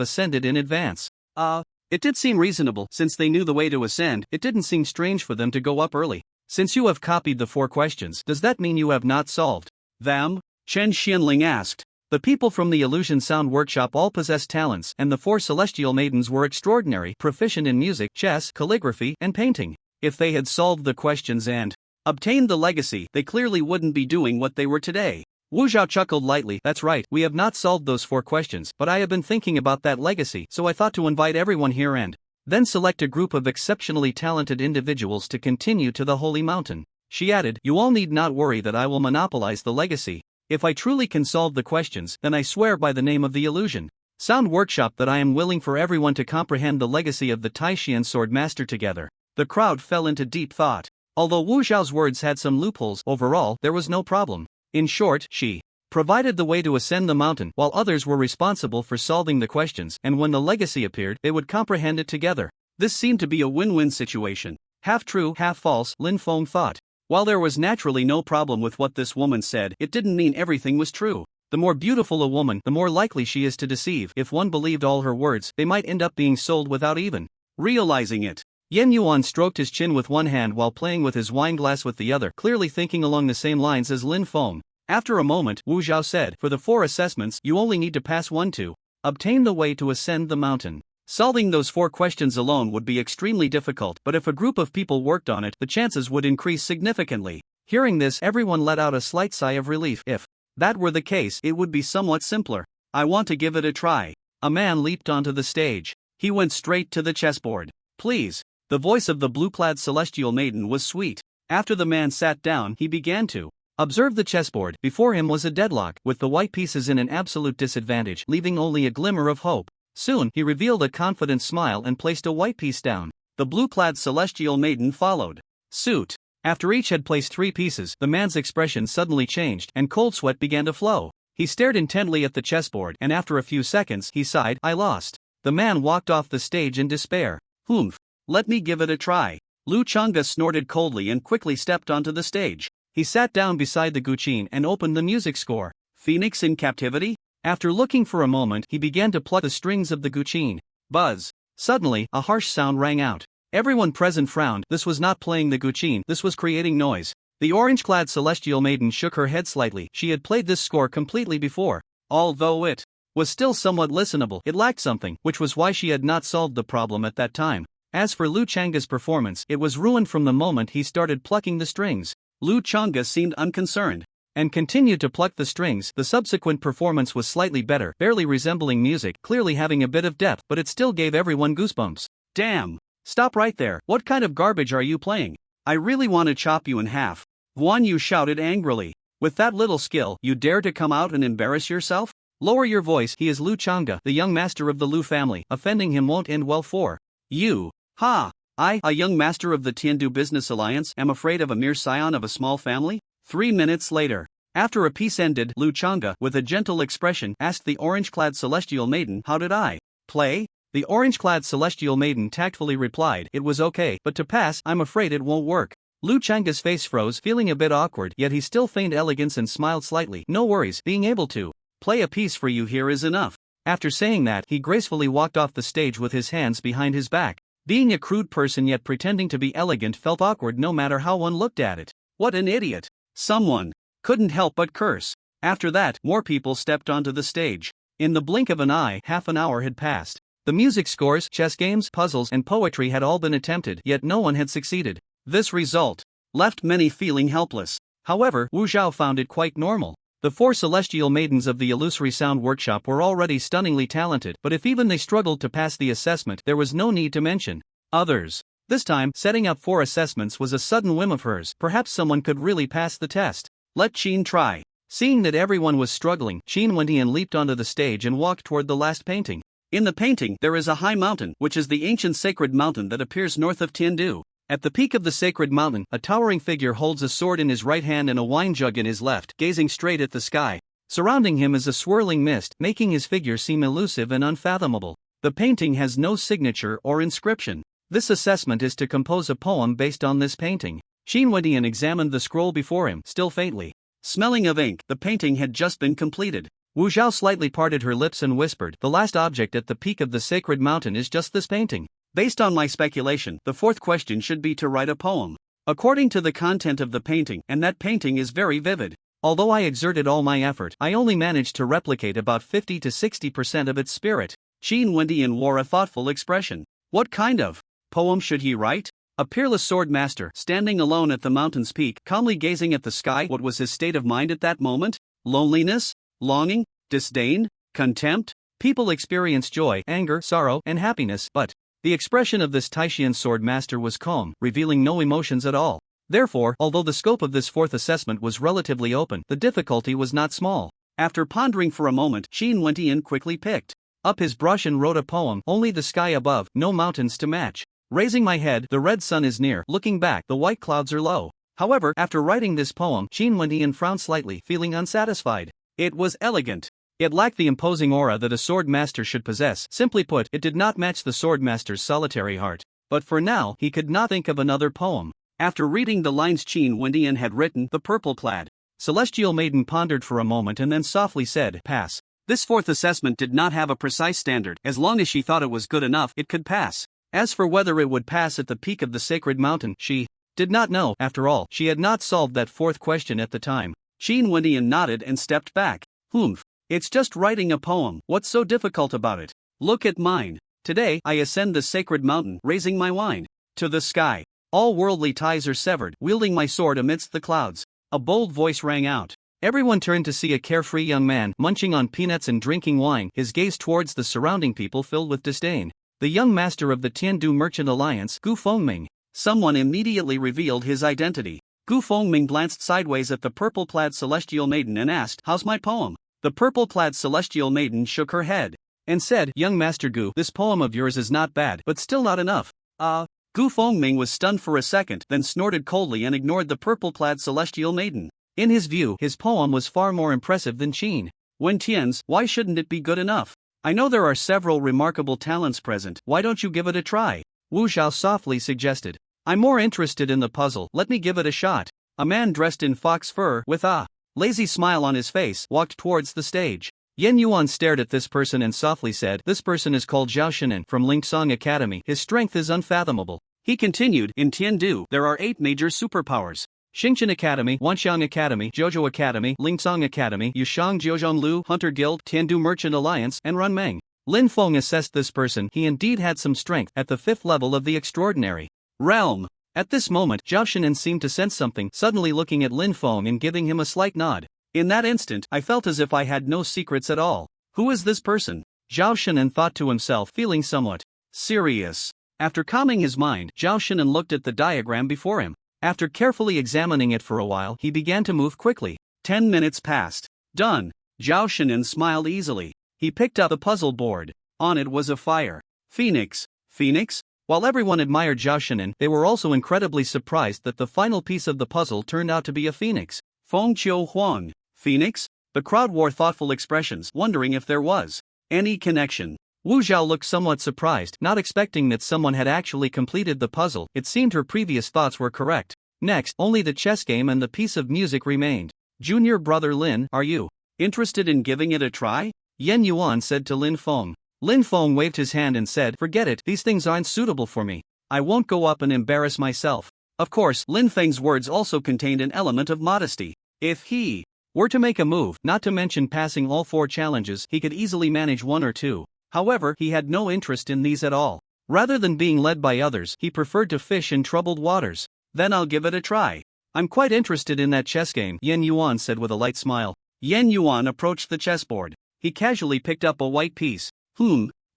ascended in advance. It did seem reasonable. Since they knew the way to ascend, it didn't seem strange for them to go up early. Since you have copied the 4 questions, does that mean you have not solved them? Chen Xianling asked. The people from the Illusion Sound Workshop all possess talents, and the 4 celestial maidens were extraordinary, proficient in music, chess, calligraphy, and painting. If they had solved the questions and obtained the legacy, they clearly wouldn't be doing what they were today. Wu Zhao chuckled lightly. That's right, we have not solved those 4 questions, but I have been thinking about that legacy, so I thought to invite everyone here and then select a group of exceptionally talented individuals to continue to the holy mountain. She added, you all need not worry that I will monopolize the legacy. If I truly can solve the questions, then I swear by the name of the Illusion Sound Workshop that I am willing for everyone to comprehend the legacy of the Taishian Sword Master together. The crowd fell into deep thought. Although Wu Zhao's words had some loopholes, overall, there was no problem. In short, she provided the way to ascend the mountain, while others were responsible for solving the questions, and when the legacy appeared, they would comprehend it together. This seemed to be a win-win situation. Half true, half false, Lin Feng thought. While there was naturally no problem with what this woman said, it didn't mean everything was true. The more beautiful a woman, the more likely she is to deceive. If one believed all her words, they might end up being sold without even realizing it. Yen Yuan stroked his chin with one hand while playing with his wineglass with the other, clearly thinking along the same lines as Lin Feng. After a moment, Wu Zhao said, for the 4 assessments, you only need to pass 1 to obtain the way to ascend the mountain. Solving those 4 questions alone would be extremely difficult, but if a group of people worked on it, the chances would increase significantly. Hearing this, everyone let out a slight sigh of relief. If that were the case, it would be somewhat simpler. I want to give it a try. A man leaped onto the stage. He went straight to the chessboard. Please. The voice of the blue-clad celestial maiden was sweet. After the man sat down, he began to observe the chessboard. Before him was a deadlock, with the white pieces in an absolute disadvantage, leaving only a glimmer of hope. Soon, he revealed a confident smile and placed a white piece down. The blue-clad celestial maiden followed suit. After each had placed 3 pieces, the man's expression suddenly changed, and cold sweat began to flow. He stared intently at the chessboard, and after a few seconds, he sighed, I lost. The man walked off the stage in despair. Humph. Let me give it a try. Lu Chang'e snorted coldly and quickly stepped onto the stage. He sat down beside the guqin and opened the music score. Phoenix in captivity? After looking for a moment, he began to pluck the strings of the guqin. Buzz. Suddenly, a harsh sound rang out. Everyone present frowned. This was not playing the guqin, this was creating noise. The orange-clad celestial maiden shook her head slightly. She had played this score completely before. Although it was still somewhat listenable, it lacked something, which was why she had not solved the problem at that time. As for Lu Chang'e's performance, it was ruined from the moment he started plucking the strings. Lu Chang'e seemed unconcerned and continued to pluck the strings. The subsequent performance was slightly better, barely resembling music, clearly having a bit of depth, but it still gave everyone goosebumps. Damn! Stop right there. What kind of garbage are you playing? I really want to chop you in half. Guan Yu shouted angrily. With that little skill, you dare to come out and embarrass yourself? Lower your voice. He is Lu Chang'e, the young master of the Lu family. Offending him won't end well for you. Ha! I, a young master of the Tindu Business Alliance, am afraid of a mere scion of a small family? 3 minutes later. After a piece ended, Lu Chang'e, with a gentle expression, asked the orange-clad celestial maiden, how did I play? The orange-clad celestial maiden tactfully replied, it was okay, but to pass, I'm afraid it won't work. Lu Chang'e's face froze, feeling a bit awkward, yet he still feigned elegance and smiled slightly. No worries, being able to play a piece for you here is enough. After saying that, he gracefully walked off the stage with his hands behind his back. Being a crude person yet pretending to be elegant felt awkward no matter how one looked at it. What an idiot. Someone couldn't help but curse. After that, more people stepped onto the stage. In the blink of an eye, half an hour had passed. The music scores, chess games, puzzles, and poetry had all been attempted, yet no one had succeeded. This result left many feeling helpless. However, Wu Zhao found it quite normal. The 4 celestial maidens of the illusory sound workshop were already stunningly talented, but if even they struggled to pass the assessment, there was no need to mention others. This time, setting up 4 assessments was a sudden whim of hers. Perhaps someone could really pass the test. Let Qin try. Seeing that everyone was struggling, Qin Wendian leaped onto the stage and walked toward the last painting. In the painting, there is a high mountain, which is the ancient sacred mountain that appears north of Tindu. At the peak of the sacred mountain, a towering figure holds a sword in his right hand and a wine jug in his left, gazing straight at the sky. Surrounding him is a swirling mist, making his figure seem elusive and unfathomable. The painting has no signature or inscription. This assessment is to compose a poem based on this painting. Qin Wendian examined the scroll before him, still faintly smelling of ink. The painting had just been completed. Wu Zhao slightly parted her lips and whispered, "The last object at the peak of the sacred mountain is just this painting. Based on my speculation, the 4th question should be to write a poem according to the content of the painting, and that painting is very vivid. Although I exerted all my effort, I only managed to replicate about 50 to 60% of its spirit." Qin Wendian wore a thoughtful expression. What kind of poem should he write? A peerless sword master, standing alone at the mountain's peak, calmly gazing at the sky. What was his state of mind at that moment? Loneliness? Longing? Disdain? Contempt? People experience joy, anger, sorrow, and happiness, but the expression of this Taishian sword master was calm, revealing no emotions at all. Therefore, although the scope of this 4th assessment was relatively open, the difficulty was not small. After pondering for a moment, Qin Wendian quickly picked up his brush and wrote a poem. Only the sky above, no mountains to match. Raising my head, the red sun is near. Looking back, the white clouds are low. However, after writing this poem, Qin Wendian frowned slightly, feeling unsatisfied. It was elegant. It lacked the imposing aura that a sword master should possess. Simply put, it did not match the sword master's solitary heart. But for now, he could not think of another poem. After reading the lines Qin Wendian had written, the purple-clad celestial maiden pondered for a moment and then softly said, "Pass." This 4th assessment did not have a precise standard. As long as she thought it was good enough, it could pass. As for whether it would pass at the peak of the sacred mountain, she did not know. After all, she had not solved that 4th question at the time. Qin Wendian nodded and stepped back. "Humph. It's just writing a poem. What's so difficult about it? Look at mine. Today, I ascend the sacred mountain, raising my wine to the sky. All worldly ties are severed, wielding my sword amidst the clouds." A bold voice rang out. Everyone turned to see a carefree young man, munching on peanuts and drinking wine, his gaze towards the surrounding people filled with disdain. The young master of the Tindu Merchant Alliance, Gu Fengming. Someone immediately revealed his identity. Gu Fengming glanced sideways at the purple-clad celestial maiden and asked, "How's my poem?" The purple-clad celestial maiden shook her head and said, "Young Master Gu, this poem of yours is not bad, but still not enough." Gu Fengming was stunned for a second, then snorted coldly and ignored the purple-clad celestial maiden. In his view, his poem was far more impressive than Qin Wendian's. Why shouldn't it be good enough? I know there are several remarkable talents present. Why don't you give it a try? Wu Zhao softly suggested. I'm more interested in the puzzle. Let me give it a shot. A man dressed in fox fur, with a lazy smile on his face, walked towards the stage. Yen Yuan stared at this person and softly said, "This person is called Zhao Shinan from Lingsong Academy. His strength is unfathomable." He continued, "In Tindu, there are 8 major superpowers. Xingqian Academy, Wanxiang Academy, Zhouzhou Academy, Lingsong Academy, Yushang Jiuzhonglu, Hunter Guild, Tindu Merchant Alliance, and Runmeng." Lin Feng assessed this person. He indeed had some strength at the 5th level of the extraordinary realm. At this moment, Zhao Shinan seemed to sense something, suddenly looking at Lin Feng and giving him a slight nod. In that instant, I felt as if I had no secrets at all. Who is this person? Zhao Shinan thought to himself, feeling somewhat serious. After calming his mind, Zhao Shinan looked at the diagram before him. After carefully examining it for a while, he began to move quickly. 10 minutes passed. Done. Zhao Shinan smiled easily. He picked up the puzzle board. On it was a fire. Phoenix. Phoenix? While everyone admired Zhao Shinan, they were also incredibly surprised that the final piece of the puzzle turned out to be a phoenix. Feng Qiu Huang. Phoenix? The crowd wore thoughtful expressions, wondering if there was any connection. Wu Zhao looked somewhat surprised, not expecting that someone had actually completed the puzzle. It seemed her previous thoughts were correct. Next, only the chess game and the piece of music remained. Junior brother Lin, are you interested in giving it a try? Yen Yuan said to Lin Feng. Lin Feng waved his hand and said, "Forget it, these things aren't suitable for me. I won't go up and embarrass myself." Of course, Lin Feng's words also contained an element of modesty. If he were to make a move, not to mention passing all 4 challenges, he could easily manage 1 or 2. However, he had no interest in these at all. Rather than being led by others, he preferred to fish in troubled waters. Then I'll give it a try. I'm quite interested in that chess game, Yen Yuan said with a light smile. Yen Yuan approached the chessboard. He casually picked up a white piece.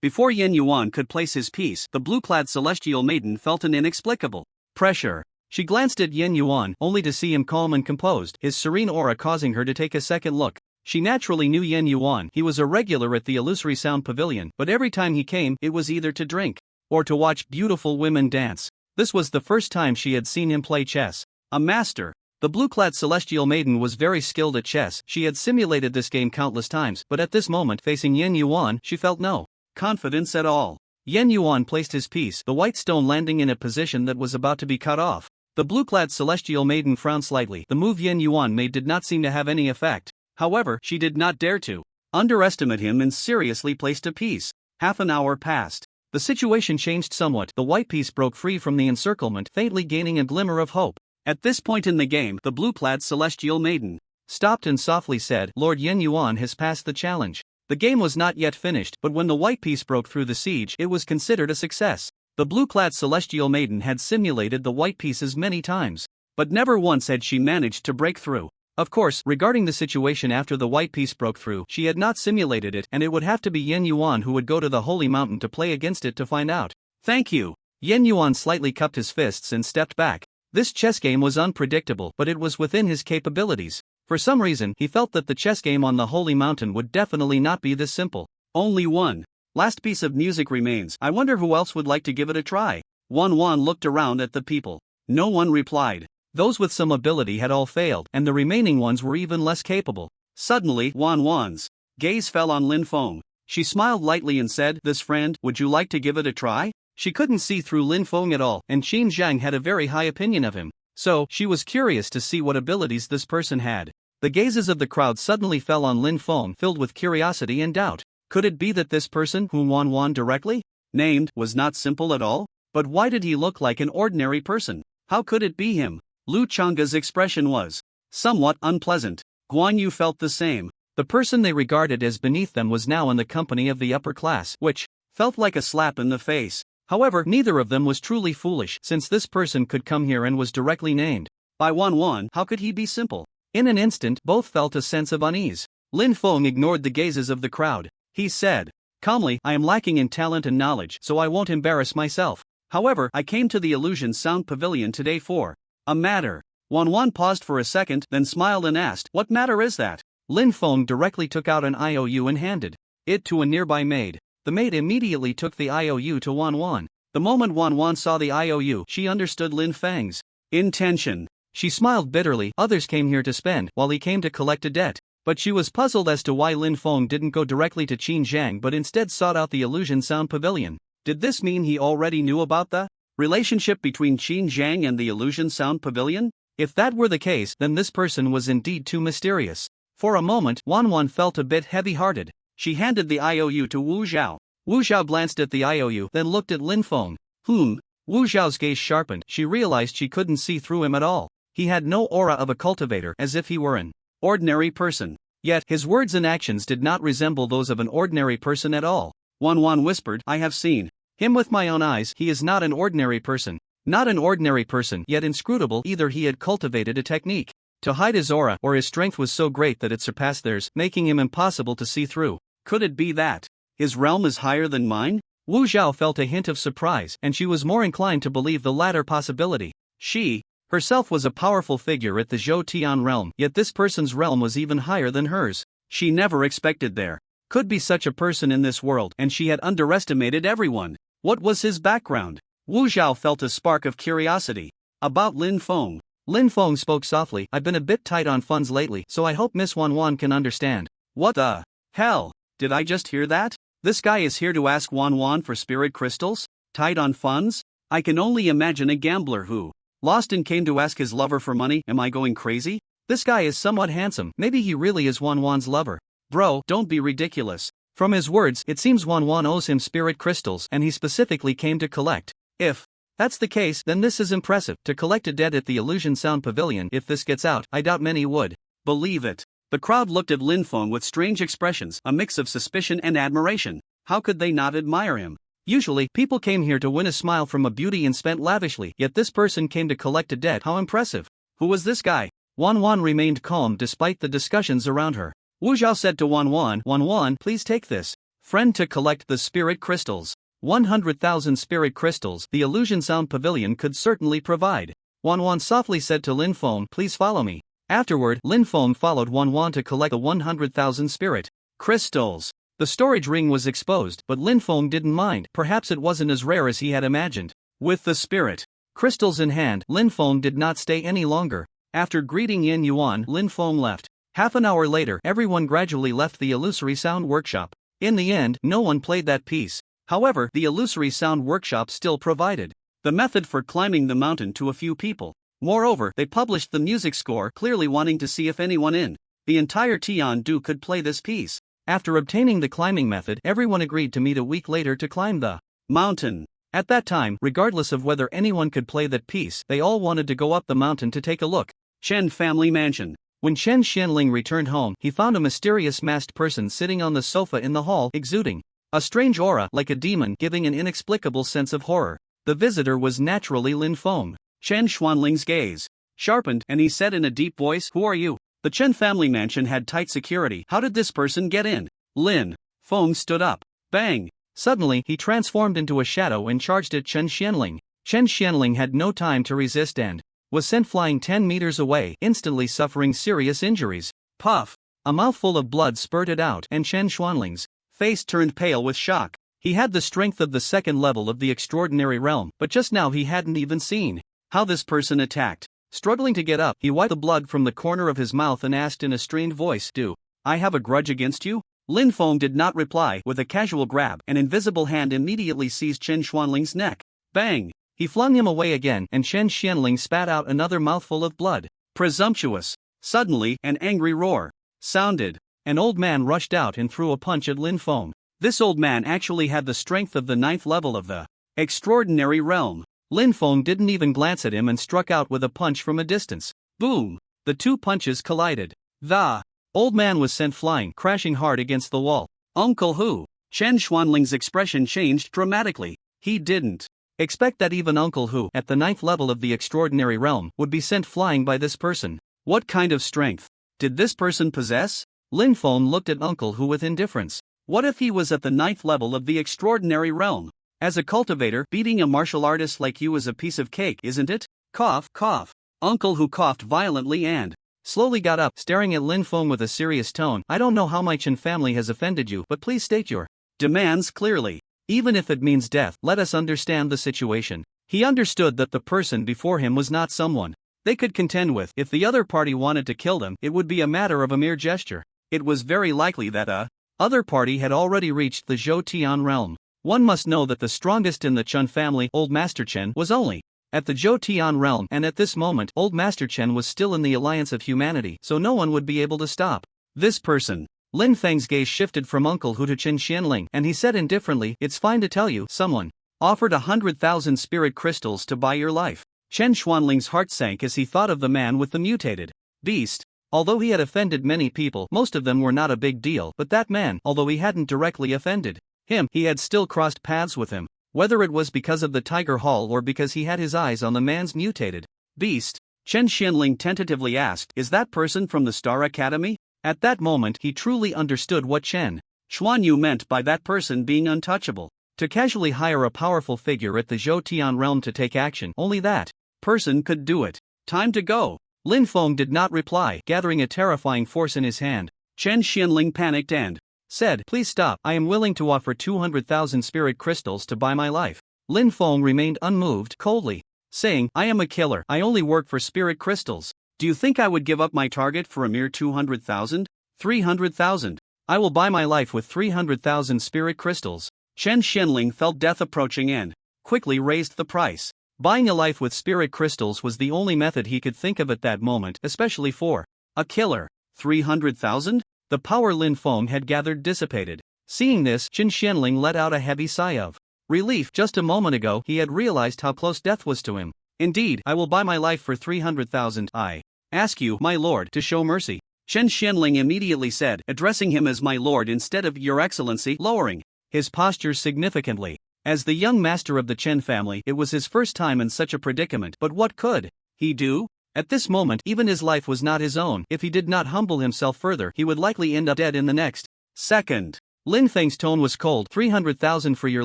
Before Yen Yuan could place his piece, the blue-clad celestial maiden felt an inexplicable pressure. She glanced at Yen Yuan, only to see him calm and composed, his serene aura causing her to take a second look. She naturally knew Yen Yuan. He was a regular at the Illusory Sound Pavilion, but every time he came, it was either to drink or to watch beautiful women dance. This was the first time she had seen him play chess. A master. The blue-clad celestial maiden was very skilled at chess. She had simulated this game countless times, but at this moment, facing Yen Yuan, she felt no confidence at all. Yen Yuan placed his piece, the white stone landing in a position that was about to be cut off. The blue-clad celestial maiden frowned slightly. The move Yen Yuan made did not seem to have any effect. However, she did not dare to underestimate him and seriously placed a piece. Half an hour passed. The situation changed somewhat. The white piece broke free from the encirclement, faintly gaining a glimmer of hope. At this point in the game, the blue-clad celestial maiden stopped and softly said, Lord Yen Yuan has passed the challenge. The game was not yet finished, but when the white piece broke through the siege, it was considered a success. The blue-clad celestial maiden had simulated the white pieces many times, but never once had she managed to break through. Of course, regarding the situation after the white piece broke through, she had not simulated it, and it would have to be Yen Yuan who would go to the Holy Mountain to play against it to find out. Thank you. Yen Yuan slightly cupped his fists and stepped back. This chess game was unpredictable, but it was within his capabilities. For some reason, he felt that the chess game on the Holy Mountain would definitely not be this simple. Only one last piece of music remains. I wonder who else would like to give it a try. Wan looked around at the people. No one replied. Those with some ability had all failed, and the remaining ones were even less capable. Suddenly, Wan's gaze fell on Lin Feng. She smiled lightly and said, This friend, would you like to give it a try? She couldn't see through Lin Feng at all, and Qin Zhang had a very high opinion of him. So, she was curious to see what abilities this person had. The gazes of the crowd suddenly fell on Lin Feng, filled with curiosity and doubt. Could it be that this person, whom Wan directly named, was not simple at all? But why did he look like an ordinary person? How could it be him? Lu Changa's expression was somewhat unpleasant. Guan Yu felt the same. The person they regarded as beneath them was now in the company of the upper class, which felt like a slap in the face. However, neither of them was truly foolish, since this person could come here and was directly named by Wan. How could he be simple? In an instant, both felt a sense of unease. Lin Feng ignored the gazes of the crowd. He said calmly, I am lacking in talent and knowledge, so I won't embarrass myself. However, I came to the Illusion Sound Pavilion today for a matter. Wan paused for a second, then smiled and asked, What matter is that? Lin Feng directly took out an IOU and handed it to a nearby maid. The maid immediately took the IOU to Wan. The moment Wan saw the IOU, she understood Lin Feng's intention. She smiled bitterly. Others came here to spend, while he came to collect a debt. But she was puzzled as to why Lin Feng didn't go directly to Qin Zhang but instead sought out the Illusion Sound Pavilion. Did this mean he already knew about the relationship between Qin Zhang and the Illusion Sound Pavilion? If that were the case, then this person was indeed too mysterious. For a moment, Wan felt a bit heavy-hearted. She handed the IOU to Wu Zhao. Wu Zhao glanced at the IOU, then looked at Lin Feng. Wu Zhao's gaze sharpened. She realized she couldn't see through him at all. He had no aura of a cultivator, as if he were an ordinary person. Yet, his words and actions did not resemble those of an ordinary person at all. Wan whispered, I have seen him with my own eyes. He is not an ordinary person. Not an ordinary person, yet inscrutable. Either he had cultivated a technique to hide his aura, or his strength was so great that it surpassed theirs, making him impossible to see through. Could it be that his realm is higher than mine? Wu Zhao felt a hint of surprise, and she was more inclined to believe the latter possibility. She herself was a powerful figure at the Zhou Tian realm, yet this person's realm was even higher than hers. She never expected there could be such a person in this world, and she had underestimated everyone. What was his background? Wu Zhao felt a spark of curiosity. About Lin Feng. Lin Feng spoke softly, I've been a bit tight on funds lately, so I hope Miss Wan can understand. What the hell? Did I just hear that? This guy is here to ask Wan for spirit crystals? Tight on funds? I can only imagine a gambler who lost and came to ask his lover for money. Am I going crazy? This guy is somewhat handsome. Maybe he really is Wan's lover. Bro, don't be ridiculous. From his words, it seems Wan owes him spirit crystals, and he specifically came to collect. If that's the case, then this is impressive. To collect a debt at the Illusion Sound Pavilion. If this gets out, I doubt many would believe it. The crowd looked at Lin Feng with strange expressions, a mix of suspicion and admiration. How could they not admire him? Usually, people came here to win a smile from a beauty and spent lavishly, yet this person came to collect a debt. How impressive. Who was this guy? Wan Wan remained calm despite the discussions around her. Wu Zhao said to Wan Wan, please take this. Friend to collect the spirit crystals. 100,000 spirit crystals the illusion sound pavilion could certainly provide. Wan Wan softly said to Lin Feng, please follow me. Afterward, Lin Feng followed Wan Wan to collect the 100,000 spirit crystals. The storage ring was exposed, but Lin Feng didn't mind. Perhaps it wasn't as rare as he had imagined. With the spirit crystals in hand, Lin Feng did not stay any longer. After greeting Yin Yuan, Lin Feng left. Half an hour later, everyone gradually left the illusory sound workshop. In the end, no one played that piece. However, the illusory sound workshop still provided the method for climbing the mountain to a few people. Moreover, they published the music score, clearly wanting to see if anyone in the entire Tiandu could play this piece. After obtaining the climbing method, everyone agreed to meet a week later to climb the mountain. At that time, regardless of whether anyone could play that piece, they all wanted to go up the mountain to take a look. Chen family mansion. When Chen Xianling returned home, he found a mysterious masked person sitting on the sofa in the hall, exuding a strange aura like a demon, giving an inexplicable sense of horror. The visitor was naturally Lin Feng. Chen Xuanling's gaze sharpened, and he said in a deep voice, "Who are you?" The Chen family mansion had tight security. How did this person get in? Lin Feng stood up. Bang! Suddenly, he transformed into a shadow and charged at Chen Xianling. Chen Xianling had no time to resist and was sent flying 10 meters away, instantly suffering serious injuries. Puff! A mouthful of blood spurted out, and Chen Xuanling's face turned pale with shock. He had the strength of the second level of the extraordinary realm, but just now he hadn't even seen how this person attacked. Struggling to get up, he wiped the blood from the corner of his mouth and asked in a strained voice, "Do I have a grudge against you?" Lin Feng did not reply. With a casual grab, an invisible hand immediately seized Chen Xuanling's neck. Bang! He flung him away again, and Chen Xianling spat out another mouthful of blood. Presumptuous! Suddenly, an angry roar sounded. An old man rushed out and threw a punch at Lin Feng. This old man actually had the strength of the 9th level of the extraordinary realm. Lin Feng didn't even glance at him and struck out with a punch from a distance. Boom! The two punches collided. The old man was sent flying, crashing hard against the wall. Uncle Hu! Chen Xuanling's expression changed dramatically. He didn't expect that even Uncle Hu, at the 9th level of the extraordinary realm, would be sent flying by this person. What kind of strength did this person possess? Lin Feng looked at Uncle Hu with indifference. What if he was at the 9th level of the extraordinary realm? As a cultivator, beating a martial artist like you is a piece of cake, isn't it? Cough, cough. Uncle Hu coughed violently and slowly got up, staring at Lin Feng with a serious tone. I don't know how my Chen family has offended you, but please state your demands clearly. Even if it means death, let us understand the situation. He understood that the person before him was not someone they could contend with. If the other party wanted to kill them, it would be a matter of a mere gesture. It was very likely that a other party had already reached the Zhou Tian realm. One must know that the strongest in the Chen family, Old Master Chen, was only at the Zhou Tian realm, and at this moment, Old Master Chen was still in the alliance of humanity, so no one would be able to stop this person. Lin Feng's gaze shifted from Uncle Hu to Chen Xianling, and he said indifferently, "It's fine to tell you, someone offered 100,000 spirit crystals to buy your life." Chen Xuanling's heart sank as he thought of the man with the mutated beast. Although he had offended many people, most of them were not a big deal, but that man, although he hadn't directly offended him, he had still crossed paths with him. Whether it was because of the Tiger Hall or because he had his eyes on the man's mutated beast, Chen Xianling tentatively asked, "Is that person from the Star Academy?" At that moment, he truly understood what Chen Xuanyu meant by that person being untouchable. To casually hire a powerful figure at the Zhou Tian realm to take action, only that person could do it. Time to go. Lin Feng did not reply, gathering a terrifying force in his hand. Chen Xianling panicked and said, "Please stop, I am willing to offer 200,000 spirit crystals to buy my life." Lin Feng remained unmoved, coldly saying, "I am a killer, I only work for spirit crystals. Do you think I would give up my target for a mere 200,000? 300,000? I will buy my life with 300,000 spirit crystals." Chen Xianling felt death approaching and quickly raised the price. Buying a life with spirit crystals was the only method he could think of at that moment, especially for a killer. 300,000? The power Lin Feng had gathered dissipated. Seeing this, Chen Xianling let out a heavy sigh of relief. Just a moment ago, he had realized how close death was to him. "Indeed, I will buy my life for 300,000. I ask you, my lord, to show mercy." Chen Xianling immediately said, addressing him as my lord instead of your excellency, lowering his posture significantly. As the young master of the Chen family, it was his first time in such a predicament, but what could he do? At this moment, even his life was not his own. If he did not humble himself further, he would likely end up dead in the next second. Lin Feng's tone was cold. 300,000 for your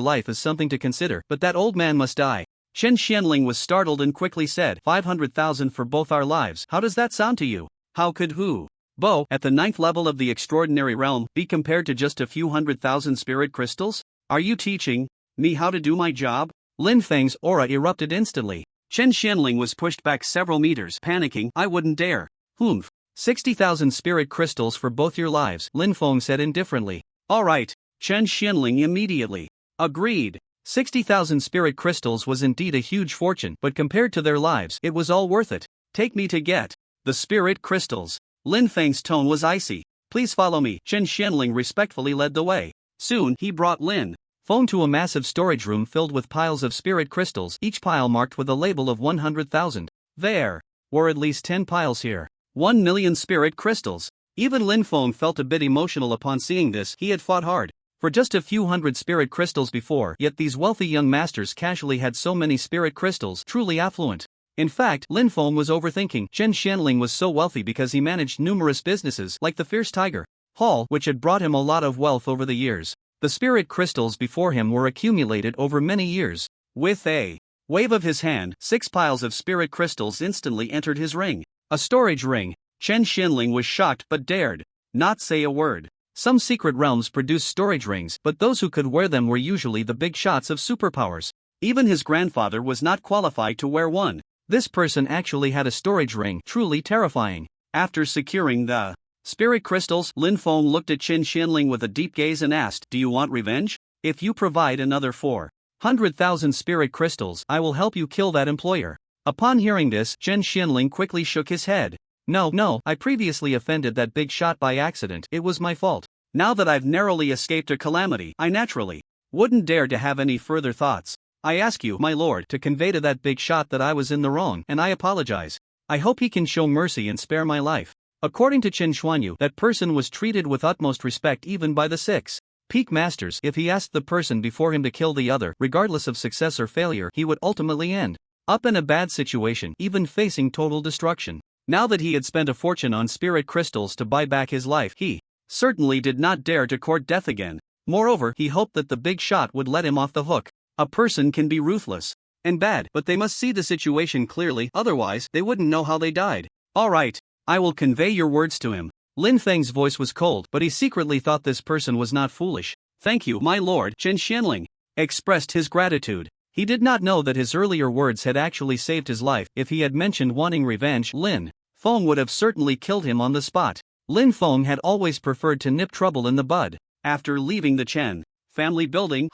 life is something to consider, but that old man must die. Chen Xianling was startled and quickly said, 500,000 for both our lives. How does that sound to you? How could Hu Bo, at the 9th level of the extraordinary realm, be compared to just a few 100,000 spirit crystals? Are you teaching me how to do my job? Lin Feng's aura erupted instantly. Chen Xianling was pushed back several meters, panicking. I wouldn't dare. 60,000 spirit crystals for both your lives, Lin Feng said indifferently. All right. Chen Xianling immediately agreed. 60,000 spirit crystals was indeed a huge fortune, but compared to their lives, it was all worth it. Take me to get the spirit crystals. Lin Feng's tone was icy. Please follow me. Chen Xianling respectfully led the way. Soon, he brought Lin Feng to a massive storage room filled with piles of spirit crystals, each pile marked with a label of 100,000. There were at least 10 piles here. 1 million spirit crystals. Even Lin Feng felt a bit emotional upon seeing this. He had fought hard for just a few hundred spirit crystals before, yet these wealthy young masters casually had so many spirit crystals, truly affluent. In fact, Lin Feng was overthinking. Chen Xianling was so wealthy because he managed numerous businesses like the Fierce Tiger Hall, which had brought him a lot of wealth over the years. The spirit crystals before him were accumulated over many years. With a wave of his hand, 6 piles of spirit crystals instantly entered his ring. A storage ring. Chen Xianling was shocked but dared not say a word. Some secret realms produce storage rings, but those who could wear them were usually the big shots of superpowers. Even his grandfather was not qualified to wear one. This person actually had a storage ring, truly terrifying. After securing the spirit crystals, Lin Feng looked at Chen Xianling with a deep gaze and asked, do you want revenge? If you provide another 400,000 spirit crystals, I will help you kill that employer. Upon hearing this, Chen Xianling quickly shook his head. No, I previously offended that big shot by accident. It was my fault. Now that I've narrowly escaped a calamity, I naturally wouldn't dare to have any further thoughts. I ask you, my lord, to convey to that big shot that I was in the wrong, and I apologize. I hope he can show mercy and spare my life. According to Chen Xuanyu, that person was treated with utmost respect even by the 6 peak masters. If he asked the person before him to kill the other, regardless of success or failure, he would ultimately end up in a bad situation, even facing total destruction. Now that he had spent a fortune on spirit crystals to buy back his life, he certainly did not dare to court death again. Moreover, he hoped that the big shot would let him off the hook. A person can be ruthless and bad, but they must see the situation clearly, otherwise, they wouldn't know how they died. All right, I will convey your words to him. Lin Feng's voice was cold, but he secretly thought this person was not foolish. Thank you, my lord. Chen Xianling expressed his gratitude. He did not know that his earlier words had actually saved his life. If he had mentioned wanting revenge, Lin Feng would have certainly killed him on the spot. Lin Feng had always preferred to nip trouble in the bud. After leaving the Chen family building,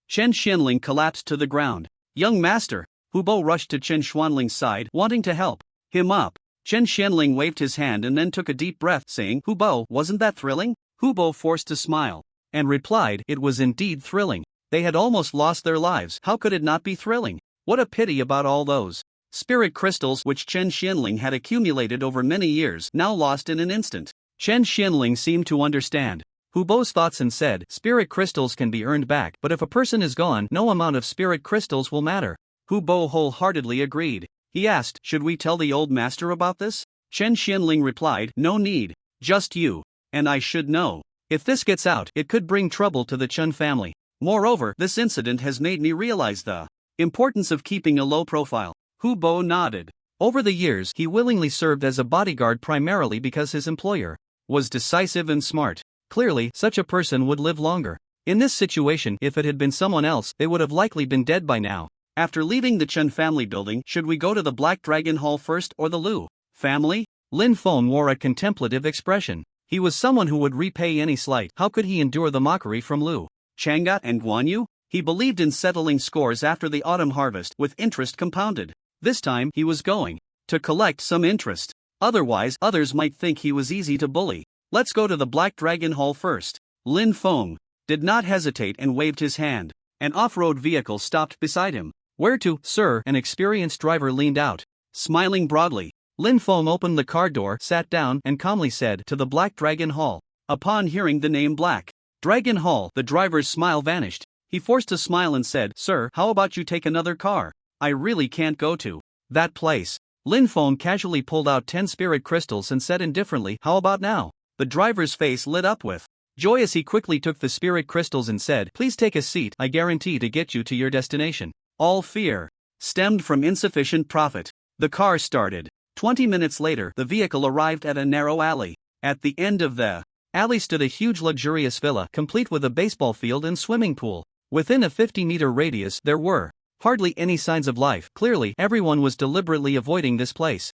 Chen Xianling collapsed to the ground. Young master, Hu Bo rushed to Chen Xuanling's side, wanting to help him up. Chen Xianling waved his hand and then took a deep breath, saying, Hu Bo, wasn't that thrilling? Hu Bo forced a smile and replied, it was indeed thrilling. They had almost lost their lives. How could it not be thrilling? What a pity about all those spirit crystals which Chen Xianling had accumulated over many years, now lost in an instant. Chen Xianling seemed to understand Hu Bo's thoughts and said, spirit crystals can be earned back, but if a person is gone, no amount of spirit crystals will matter. Hu Bo wholeheartedly agreed. He asked, should we tell the old master about this? Chen Xianling replied, no need. Just you and I should know. If this gets out, it could bring trouble to the Chen family. Moreover, this incident has made me realize the importance of keeping a low profile. Hu Bo nodded. Over the years, he willingly served as a bodyguard primarily because his employer was decisive and smart. Clearly, such a person would live longer. In this situation, if it had been someone else, they would have likely been dead by now. After leaving the Chen family building, should we go to the Black Dragon Hall first or the Lu family? Lin Feng wore a contemplative expression. He was someone who would repay any slight. How could he endure the mockery from Lu Chang'e and Guan Yu? He believed in settling scores after the autumn harvest, with interest compounded. This time, he was going to collect some interest. Otherwise, others might think he was easy to bully. Let's go to the Black Dragon Hall first. Lin Feng did not hesitate and waved his hand. An off-road vehicle stopped beside him. Where to, sir? An experienced driver leaned out, smiling broadly. Lin Feng opened the car door, sat down, and calmly said, "To the Black Dragon Hall." Upon hearing the name Black Dragon Hall, the driver's smile vanished. He forced a smile and said, "Sir, how about you take another car? I really can't go to that place." Lin Feng casually pulled out 10 spirit crystals and said indifferently, "How about now?" The driver's face lit up with joy as he quickly took the spirit crystals and said, "Please take a seat, I guarantee to get you to your destination." All fear stemmed from insufficient profit. The car started. 20 minutes later, the vehicle arrived at a narrow alley. At the end of the alley stood a huge luxurious villa, complete with a baseball field and swimming pool. Within a 50-meter radius, there were hardly any signs of life. Clearly, everyone was deliberately avoiding this place.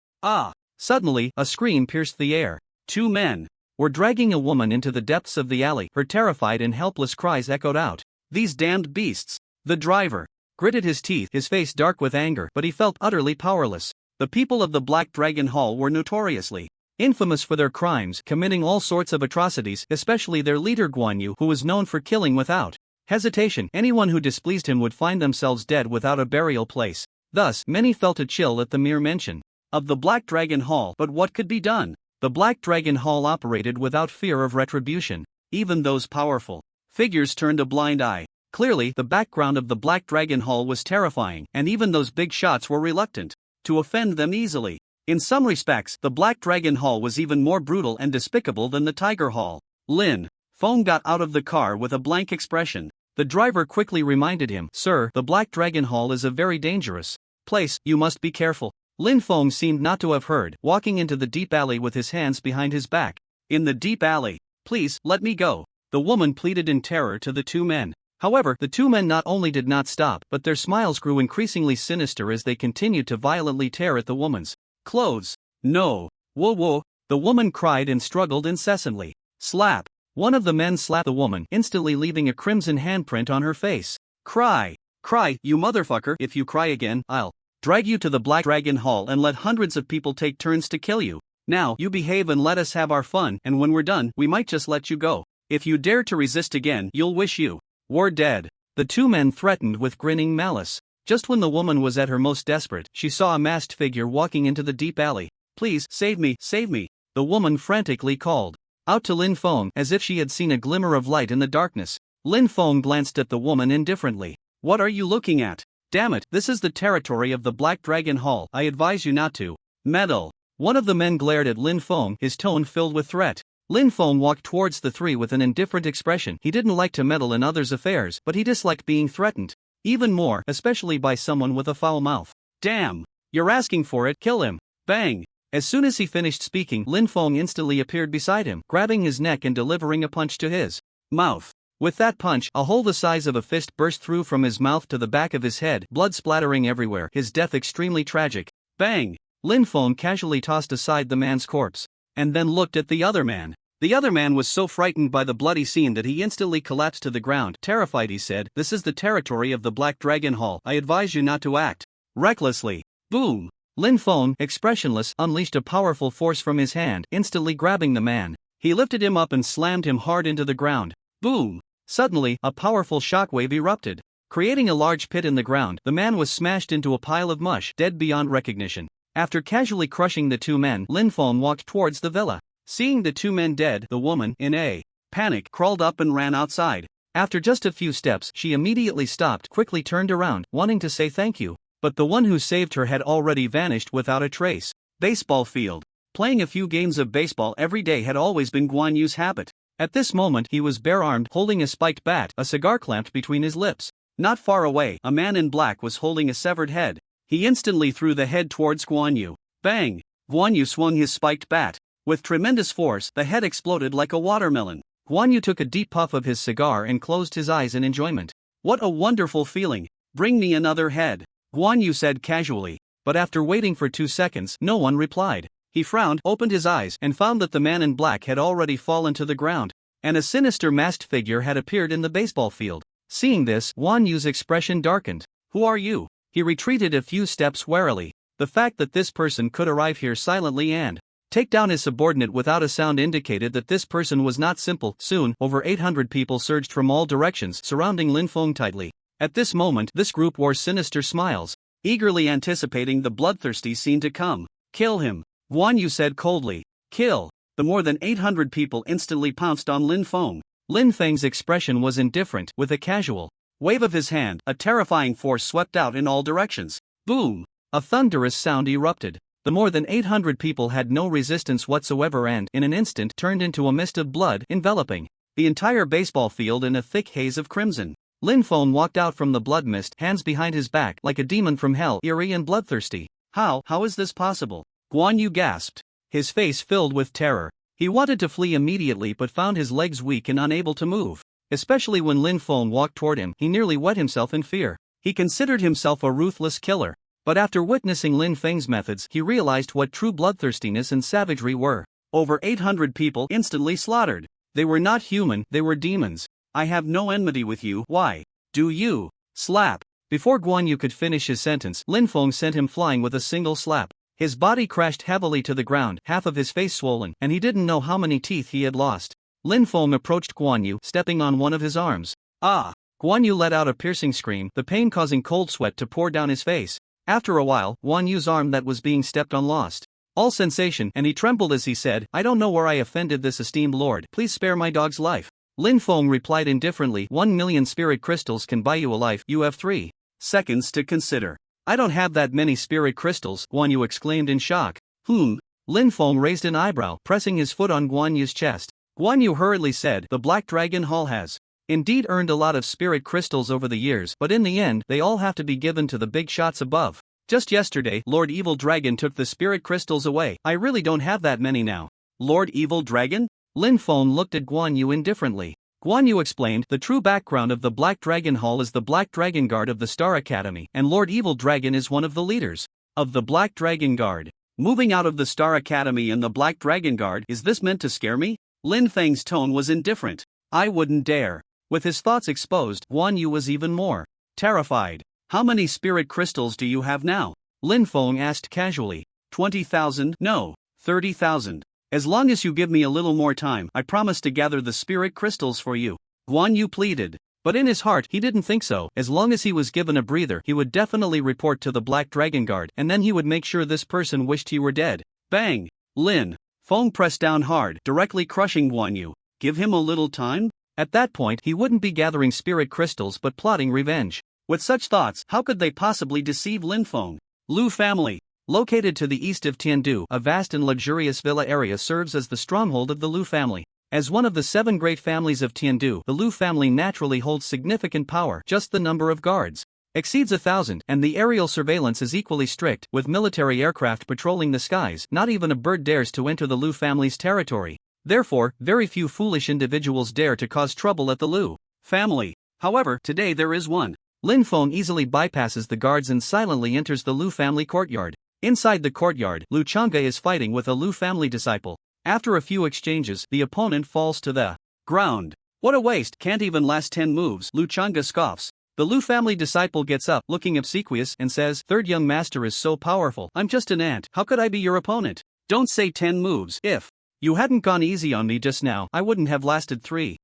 Suddenly, a scream pierced the air. 2 men were dragging a woman into the depths of the alley. Her terrified and helpless cries echoed out. "These damned beasts!" The driver gritted his teeth, his face dark with anger, but he felt utterly powerless. The people of the Black Dragon Hall were notoriously infamous for their crimes, committing all sorts of atrocities, especially their leader Guan Yu, who was known for killing without hesitation. Anyone who displeased him would find themselves dead without a burial place. Thus, many felt a chill at the mere mention of the Black Dragon Hall. But what could be done? The Black Dragon Hall operated without fear of retribution. Even those powerful figures turned a blind eye. Clearly, the background of the Black Dragon Hall was terrifying, and even those big shots were reluctant to offend them easily. In some respects, the Black Dragon Hall was even more brutal and despicable than the Tiger Hall. Lin Feng got out of the car with a blank expression. The driver quickly reminded him, "Sir, the Black Dragon Hall is a very dangerous place, you must be careful." Lin Feng seemed not to have heard, walking into the deep alley with his hands behind his back. In the deep alley, "Please, let me go," the woman pleaded in terror to the 2 men. However, the 2 men not only did not stop, but their smiles grew increasingly sinister as they continued to violently tear at the woman's clothes. "No! Whoa whoa!" the woman cried and struggled incessantly. Slap! One of the men slapped the woman, instantly leaving a crimson handprint on her face. "Cry! Cry, you motherfucker! If you cry again, I'll drag you to the Black Dragon Hall and let hundreds of people take turns to kill you. Now, you behave and let us have our fun, and when we're done, we might just let you go. If you dare to resist again, you'll wish you were dead." The 2 men threatened with grinning malice. Just when the woman was at her most desperate, she saw a masked figure walking into the deep alley. "Please, save me, save me," the woman frantically called out to Lin Feng, as if she had seen a glimmer of light in the darkness. Lin Feng glanced at the woman indifferently. "What are you looking at? Damn it, this is the territory of the Black Dragon Hall. I advise you not to meddle." One of the men glared at Lin Feng, his tone filled with threat. Lin Feng walked towards the 3 with an indifferent expression. He didn't like to meddle in others' affairs, but he disliked being threatened even more, especially by someone with a foul mouth. "Damn! You're asking for it, kill him!" Bang! As soon as he finished speaking, Lin Feng instantly appeared beside him, grabbing his neck and delivering a punch to his mouth. With that punch, a hole the size of a fist burst through from his mouth to the back of his head, blood splattering everywhere, his death extremely tragic. Bang! Lin Feng casually tossed aside the man's corpse, and then looked at the other man. The other man was so frightened by the bloody scene that he instantly collapsed to the ground. Terrified, he said, "This is the territory of the Black Dragon Hall. I advise you not to act recklessly." Boom! Lin Feng, expressionless, unleashed a powerful force from his hand, instantly grabbing the man. He lifted him up and slammed him hard into the ground. Boom! Suddenly, a powerful shockwave erupted, creating a large pit in the ground. The man was smashed into a pile of mush, dead beyond recognition. After casually crushing the 2 men, Lin Feng walked towards the villa. Seeing the 2 men dead, the woman, in a panic, crawled up and ran outside. After just a few steps, she immediately stopped, quickly turned around, wanting to say thank you. But the one who saved her had already vanished without a trace. Baseball field. Playing a few games of baseball every day had always been Guan Yu's habit. At this moment, he was bare-armed, holding a spiked bat, a cigar clamped between his lips. Not far away, a man in black was holding a severed head. He instantly threw the head towards Guan Yu. Bang! Guan Yu swung his spiked bat. With tremendous force, the head exploded like a watermelon. Guan Yu took a deep puff of his cigar and closed his eyes in enjoyment. "What a wonderful feeling! Bring me another head," Guan Yu said casually. But after waiting for 2 seconds, no one replied. He frowned, opened his eyes, and found that the man in black had already fallen to the ground, and a sinister masked figure had appeared in the baseball field. Seeing this, Guan Yu's expression darkened. "Who are you?" He retreated a few steps warily. The fact that this person could arrive here silently and take down his subordinate without a sound indicated that this person was not simple. Soon, over 800 people surged from all directions, surrounding Lin Feng tightly. At this moment, this group wore sinister smiles, eagerly anticipating the bloodthirsty scene to come. "Kill him! Guan Yu said coldly. Kill. The more than 800 people instantly pounced on Lin Feng. Lin Feng's expression was indifferent. With a casual wave of his hand, a terrifying force swept out in all directions. Boom! A thunderous sound erupted. The more than 800 people had no resistance whatsoever and, in an instant, turned into a mist of blood, enveloping the entire baseball field in a thick haze of crimson. Lin Feng walked out from the blood mist, hands behind his back, like a demon from hell, eerie and bloodthirsty. How is this possible? Guan Yu gasped. His face filled with terror. He wanted to flee immediately but found his legs weak and unable to move. Especially when Lin Feng walked toward him, he nearly wet himself in fear. He considered himself a ruthless killer. But after witnessing Lin Feng's methods, he realized what true bloodthirstiness and savagery were. Over 800 people instantly slaughtered. They were not human, they were demons. I have no enmity with you. Why do you? Slap. Before Guan Yu could finish his sentence, Lin Feng sent him flying with a single slap. His body crashed heavily to the ground, half of his face swollen, and he didn't know how many teeth he had lost. Lin Feng approached Guan Yu, stepping on one of his arms. Ah! Guan Yu let out a piercing scream, the pain causing cold sweat to pour down his face. After a while, Guan Yu's arm that was being stepped on lost all sensation, and he trembled as he said, I don't know where I offended this esteemed lord, please spare my dog's life. Lin Feng replied indifferently, 1 million spirit crystals can buy you a life, you have 3 seconds to consider. I don't have that many spirit crystals, Guan Yu exclaimed in shock. Lin Feng raised an eyebrow, pressing his foot on Guan Yu's chest. Guan Yu hurriedly said, the Black Dragon Hall has indeed earned a lot of spirit crystals over the years, but in the end, they all have to be given to the big shots above. Just yesterday, Lord Evil Dragon took the spirit crystals away. I really don't have that many now. Lord Evil Dragon? Lin Feng looked at Guan Yu indifferently. Guan Yu explained, the true background of the Black Dragon Hall is the Black Dragon Guard of the Star Academy, and Lord Evil Dragon is one of the leaders of the Black Dragon Guard. Moving out of the Star Academy and the Black Dragon Guard, is this meant to scare me? Lin Feng's tone was indifferent. I wouldn't dare. With his thoughts exposed, Guan Yu was even more terrified. How many spirit crystals do you have now? Lin Feng asked casually. 20,000? No, 30,000. As long as you give me a little more time, I promise to gather the spirit crystals for you. Guan Yu pleaded. But in his heart, he didn't think so. As long as he was given a breather, he would definitely report to the Black Dragon Guard, and then he would make sure this person wished he were dead. Bang! Lin Feng pressed down hard, directly crushing Guan Yu. Give him a little time? At that point, he wouldn't be gathering spirit crystals but plotting revenge. With such thoughts, how could they possibly deceive Lin Feng? Lu family. Located to the east of Tindu, a vast and luxurious villa area serves as the stronghold of the Lu family. As one of the 7 great families of Tindu, the Lu family naturally holds significant power. Just the number of guards exceeds 1,000, and the aerial surveillance is equally strict, with military aircraft patrolling the skies. Not even a bird dares to enter the Lu family's territory. Therefore, very few foolish individuals dare to cause trouble at the Lu family. However, today there is one. Lin Feng easily bypasses the guards and silently enters the Lu family courtyard. Inside the courtyard, Lu Chang'e is fighting with a Lu family disciple. After a few exchanges, the opponent falls to the ground. What a waste, can't even last 10 moves, Lu Chang'e scoffs. The Lu family disciple gets up, looking obsequious, and says, Third young master is so powerful, I'm just an ant, how could I be your opponent? Don't say 10 moves. If you hadn't gone easy on me just now, I wouldn't have lasted 3.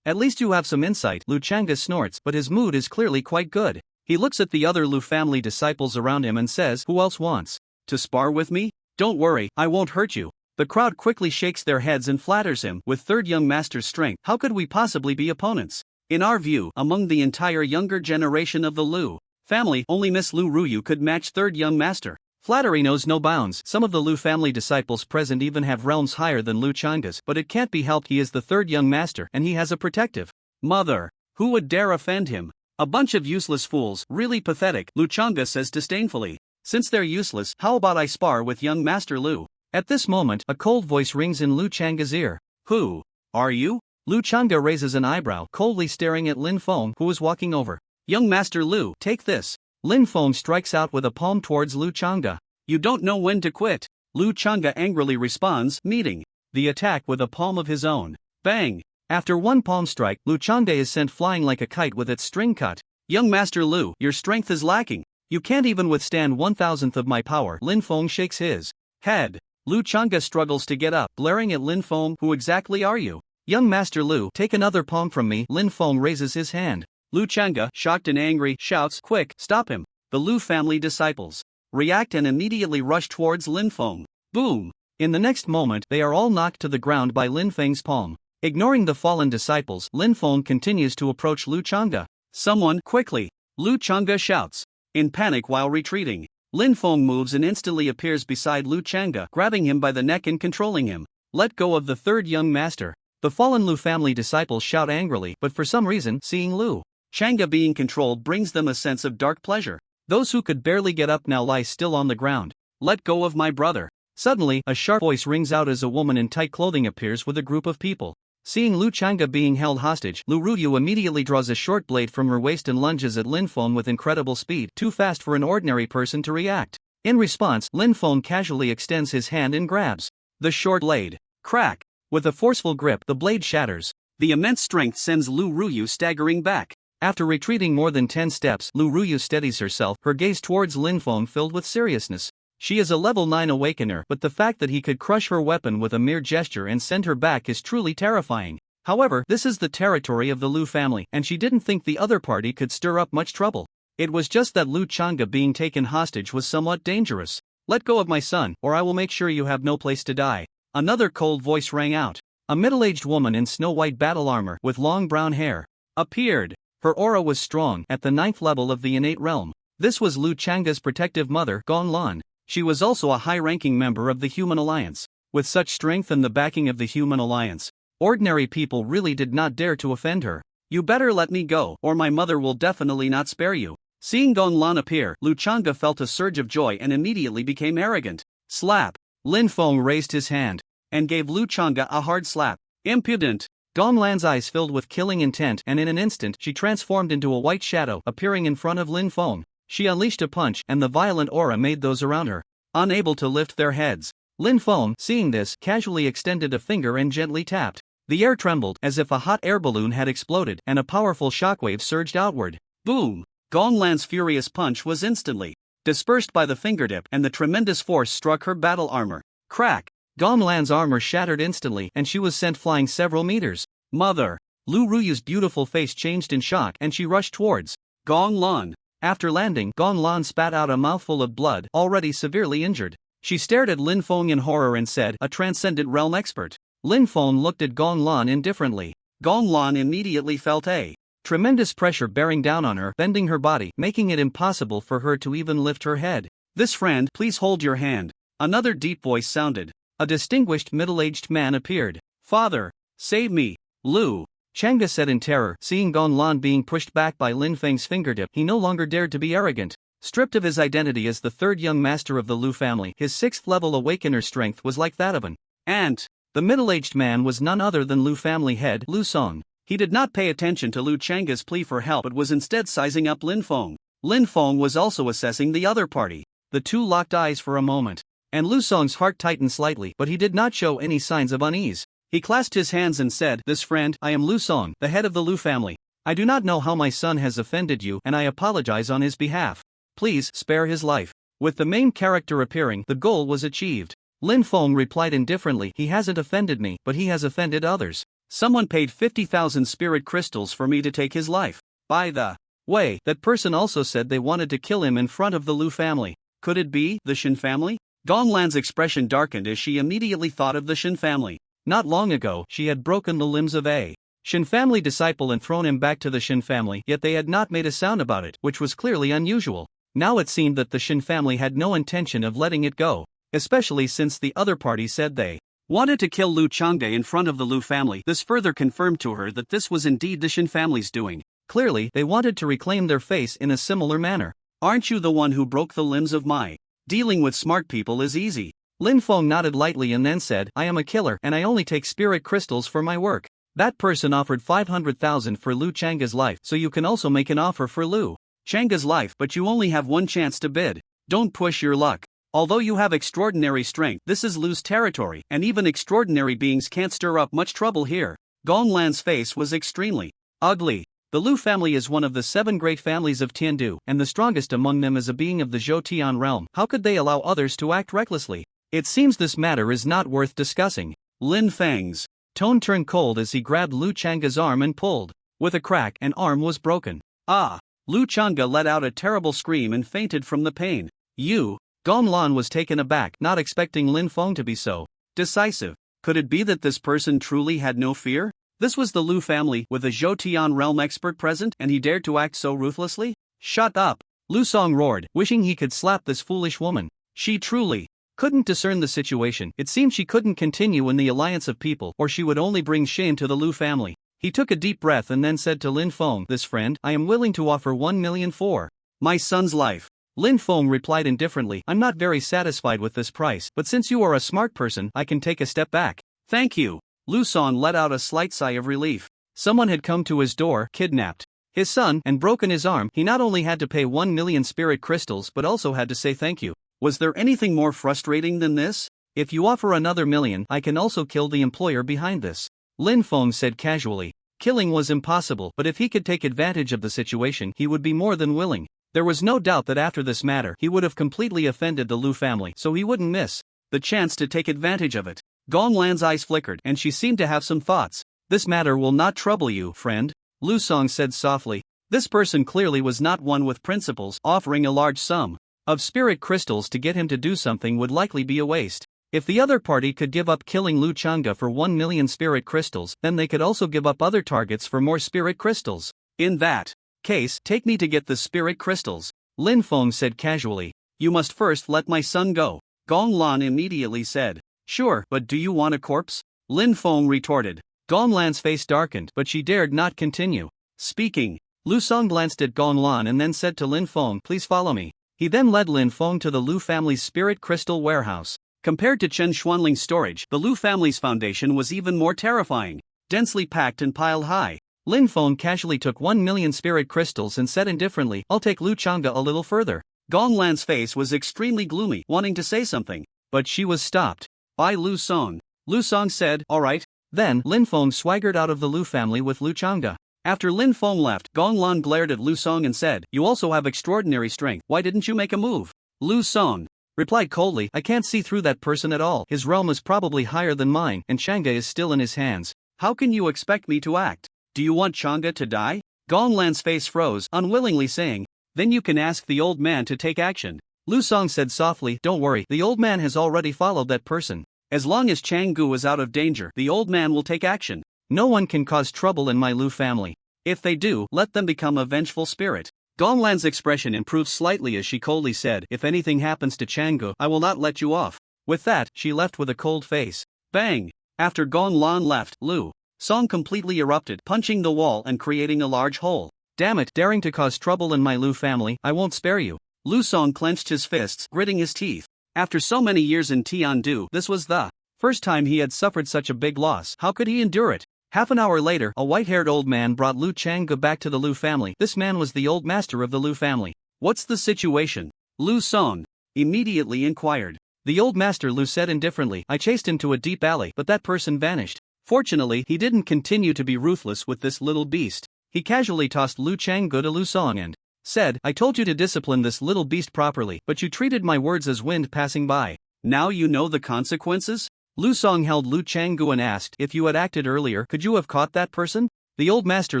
At least you have some insight, Lu Chang'e snorts, but his mood is clearly quite good. He looks at the other Lu family disciples around him and says, who else wants to spar with me? Don't worry, I won't hurt you. The crowd quickly shakes their heads and flatters him. With third young master's strength, how could we possibly be opponents? In our view, among the entire younger generation of the Lu family, only Miss Lu Ruyu could match third young master. Flattery knows no bounds. Some of the Lu family disciples present even have realms higher than Lu Chang'e's, but it can't be helped, he is the third young master and he has a protective mother. Who would dare offend him? A bunch of useless fools, really pathetic, Lu Chang'e says disdainfully. Since they're useless, how about I spar with young Master Lu? At this moment, a cold voice rings in Lu Chang'e's ear. Who are you? Lu Chang'e raises an eyebrow, coldly staring at Lin Feng, who is walking over. Young Master Lu, take this. Lin Feng strikes out with a palm towards Lu Chang'e. You don't know when to quit. Lu Chang'e angrily responds, meeting the attack with a palm of his own. Bang! After one palm strike, Lu Chang'e is sent flying like a kite with its string cut. Young Master Lu, your strength is lacking. You can't even withstand 1,000th of my power. Lin Feng shakes his head. Lu Chang'e struggles to get up, glaring at Lin Feng. Who exactly are you? Young Master Lu, take another palm from me. Lin Feng raises his hand. Lu Chang'e, shocked and angry, shouts, quick, stop him. The Lu family disciples react and immediately rush towards Lin Feng. Boom! In the next moment, they are all knocked to the ground by Lin Feng's palm. Ignoring the fallen disciples, Lin Feng continues to approach Lu Chang'e. Someone, quickly! Lu Chang'e shouts. In panic while retreating, Lin Feng moves and instantly appears beside Lu Chang'e, grabbing him by the neck and controlling him. Let go of the third young master. The fallen Lu family disciples shout angrily, but for some reason, seeing Lu Chang'e being controlled brings them a sense of dark pleasure. Those who could barely get up now lie still on the ground. Let go of my brother. Suddenly, a sharp voice rings out as a woman in tight clothing appears with a group of people. Seeing Lu Chang'e being held hostage, Lu Ruyu immediately draws a short blade from her waist and lunges at Lin Feng with incredible speed, too fast for an ordinary person to react. In response, Lin Feng casually extends his hand and grabs the short blade. Crack! With a forceful grip, the blade shatters. The immense strength sends Lu Ruyu staggering back. After retreating more than 10 steps, Lu Ruyu steadies herself, her gaze towards Lin Feng filled with seriousness. She is a level 9 awakener, but the fact that he could crush her weapon with a mere gesture and send her back is truly terrifying. However, this is the territory of the Lu family, and she didn't think the other party could stir up much trouble. It was just that Lu Chang'e being taken hostage was somewhat dangerous. Let go of my son, or I will make sure you have no place to die. Another cold voice rang out. A middle-aged woman in snow-white battle armor with long brown hair appeared. Her aura was strong, at the 9th level of the innate realm. This was Lu Chang'e's protective mother, Gonglan. She was also a high-ranking member of the Human Alliance. With such strength and the backing of the Human Alliance, ordinary people really did not dare to offend her. You better let me go, or my mother will definitely not spare you. Seeing Gonglan appear, Lu Chang'e felt a surge of joy and immediately became arrogant. Slap! Lin Feng raised his hand and gave Lu Chang'e a hard slap. Impudent! Gonglan's eyes filled with killing intent, and in an instant she transformed into a white shadow, appearing in front of Lin Feng. She unleashed a punch, and the violent aura made those around her unable to lift their heads. Lin Feng, seeing this, casually extended a finger and gently tapped. The air trembled, as if a hot air balloon had exploded, and a powerful shockwave surged outward. Boom! Gonglan's furious punch was instantly dispersed by the fingertip, and the tremendous force struck her battle armor. Crack! Gonglan's armor shattered instantly, and she was sent flying several meters. Mother! Lu Ruyu's beautiful face changed in shock, and she rushed towards Gonglan. After landing, Gonglan spat out a mouthful of blood, already severely injured. She stared at Lin Feng in horror and said, "A transcendent realm expert." Lin Feng looked at Gonglan indifferently. Gonglan immediately felt a tremendous pressure bearing down on her, bending her body, making it impossible for her to even lift her head. "This friend, please hold your hand." Another deep voice sounded. A distinguished middle-aged man appeared. "Father, save me." Lu Chang'e said in terror, seeing Gonglan being pushed back by Lin Feng's fingertip. He no longer dared to be arrogant. Stripped of his identity as the third young master of the Lu family, his 6th level awakener strength was like that of an ant. The middle-aged man was none other than Lu family head, Lu Song. He did not pay attention to Lu Chang'e's plea for help, but was instead sizing up Lin Feng. Lin Feng was also assessing the other party. The two locked eyes for a moment, and Lu Song's heart tightened slightly, but he did not show any signs of unease. He clasped his hands and said, "This friend, I am Lu Song, the head of the Lu family. I do not know how my son has offended you, and I apologize on his behalf. Please spare his life." With the main character appearing, the goal was achieved. Lin Feng replied indifferently, "He hasn't offended me, but he has offended others. Someone paid 50,000 spirit crystals for me to take his life. By the way, that person also said they wanted to kill him in front of the Lu family. Could it be the Shin family?" Gonglan's expression darkened as she immediately thought of the Shin family. Not long ago, she had broken the limbs of a Shin family disciple and thrown him back to the Shin family, yet they had not made a sound about it, which was clearly unusual. Now it seemed that the Shin family had no intention of letting it go, especially since the other party said they wanted to kill Lu Chang'e in front of the Lu family. This further confirmed to her that this was indeed the Shin family's doing. Clearly, they wanted to reclaim their face in a similar manner. "Aren't you the one who broke the limbs of my? Dealing with smart people is easy." Lin Feng nodded lightly and then said, "I am a killer and I only take spirit crystals for my work. That person offered 500,000 for Lu Chang'e's life, so you can also make an offer for Lu Chang'e's life, but you only have one chance to bid. Don't push your luck. Although you have extraordinary strength, this is Lu's territory, and even extraordinary beings can't stir up much trouble here." Gonglan's face was extremely ugly. The Lu family is one of the 7 great families of Tindu, and the strongest among them is a being of the Zhou realm. How could they allow others to act recklessly? It seems this matter is not worth discussing. Lin Feng's tone turned cold as he grabbed Lu Chang'e's arm and pulled. With a crack, an arm was broken. Ah! Lu Chang'e let out a terrible scream and fainted from the pain. "You Gong Lan was taken aback, not expecting Lin Feng to be so decisive. Could it be that this person truly had no fear? This was the Lu family with a Zhou Tian realm expert present, and he dared to act so ruthlessly? Shut up! Lu Song roared, wishing he could slap this foolish woman. She truly couldn't discern the situation. It seemed she couldn't continue in the alliance of people, or she would only bring shame to the Lu family. He took a deep breath and then said to Lin Feng, "This friend, I am willing to offer 1 million for my son's life." Lin Feng replied indifferently, "I'm not very satisfied with this price, but since you are a smart person, I can take a step back." "Thank you." Lu Song let out a slight sigh of relief. Someone had come to his door, kidnapped his son, and broken his arm. He not only had to pay 1 million spirit crystals but also had to say thank you. Was there anything more frustrating than this? "If you offer another million, I can also kill the employer behind this," Lin Feng said casually. Killing was impossible, but if he could take advantage of the situation, he would be more than willing. There was no doubt that after this matter, he would have completely offended the Lu family, so he wouldn't miss the chance to take advantage of it. Gong Lan's eyes flickered, and she seemed to have some thoughts. "This matter will not trouble you, friend," Lu Song said softly. This person clearly was not one with principles. Offering a large sum of spirit crystals to get him to do something would likely be a waste. If the other party could give up killing Lu Chang'e for 1 million spirit crystals, then they could also give up other targets for more spirit crystals. "In that case, take me to get the spirit crystals," Lin Feng said casually. "You must first let my son go." Gong Lan immediately said, "Sure, but do you want a corpse?" Lin Feng retorted. Gong Lan's face darkened, but she dared not continue speaking. Lu Song glanced at Gong Lan and then said to Lin Feng, "Please follow me." He then led Lin Feng to the Lu family's spirit crystal warehouse. Compared to Chen Xuanling's storage, the Lu family's foundation was even more terrifying. Densely packed and piled high, Lin Feng casually took 1 million spirit crystals and said indifferently, "I'll take Lu Chang'e a little further." Gong Lan's face was extremely gloomy, wanting to say something, but she was stopped by Lu Song. Lu Song said, "Alright." Then, Lin Feng swaggered out of the Lu family with Lu Chang'e. After Lin Feng left, Gong Lan glared at Lu Song and said, "You also have extraordinary strength, why didn't you make a move?" Lu Song replied coldly, "I can't see through that person at all. His realm is probably higher than mine, and Chang'e is still in his hands. How can you expect me to act? Do you want Chang'e to die?" Gong Lan's face froze, unwillingly saying, "Then you can ask the old man to take action." Lu Song said softly, "Don't worry, the old man has already followed that person. As long as Chang'e is out of danger, the old man will take action. No one can cause trouble in my Lu family. If they do, let them become a vengeful spirit." Gong Lan's expression improved slightly as she coldly said, "If anything happens to Chang'e, I will not let you off." With that, she left with a cold face. Bang! After Gong Lan left, Lu Song completely erupted, punching the wall and creating a large hole. "Damn it, daring to cause trouble in my Lu family, I won't spare you." Lu Song clenched his fists, gritting his teeth. After so many years in Tindu, this was the first time he had suffered such a big loss. How could he endure it? Half an hour later, a white-haired old man brought Lu Chang'e back to the Lu family. This man was the old master of the Lu family. "What's the situation?" Lu Song immediately inquired. The old master Lu said indifferently, "I chased him to a deep alley, but that person vanished. Fortunately, he didn't continue to be ruthless with this little beast." He casually tossed Lu Chang'e to Lu Song and said, "I told you to discipline this little beast properly, but you treated my words as wind passing by. Now you know the consequences?" Lu Song held Lu Chang'e and asked, "If you had acted earlier, could you have caught that person?" The old master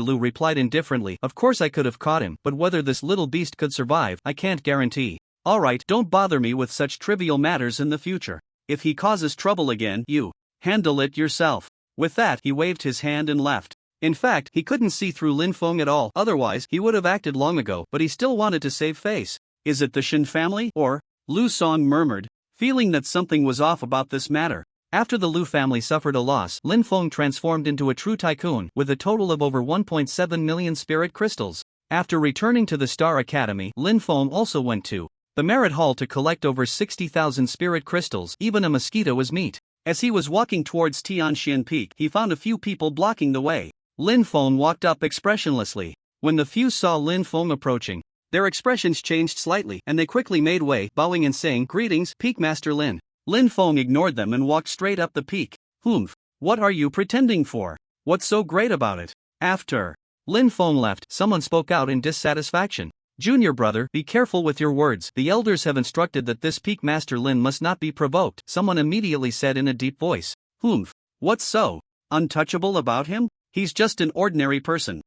Lu replied indifferently, "Of course I could have caught him, but whether this little beast could survive, I can't guarantee." "Alright, don't bother me with such trivial matters in the future. If he causes trouble again, you handle it yourself." With that, he waved his hand and left. In fact, he couldn't see through Lin Feng at all, otherwise he would have acted long ago, but he still wanted to save face. "Is it the Shin family, or?" Lu Song murmured, feeling that something was off about this matter. After the Lu family suffered a loss, Lin Feng transformed into a true tycoon, with a total of over 1.7 million spirit crystals. After returning to the Star Academy, Lin Feng also went to the Merit Hall to collect over 60,000 spirit crystals. Even a mosquito was meat. As he was walking towards Tian Peak, he found a few people blocking the way. Lin Feng walked up expressionlessly. When the few saw Lin Feng approaching, their expressions changed slightly, and they quickly made way, bowing and saying, "Greetings, Peak Master Lin." Lin Feng ignored them and walked straight up the peak. "Humph, what are you pretending for? What's so great about it?" After Lin Feng left, someone spoke out in dissatisfaction. "Junior brother, be careful with your words. The elders have instructed that this Peak Master Lin must not be provoked," someone immediately said in a deep voice. "Humph, what's so untouchable about him? He's just an ordinary person."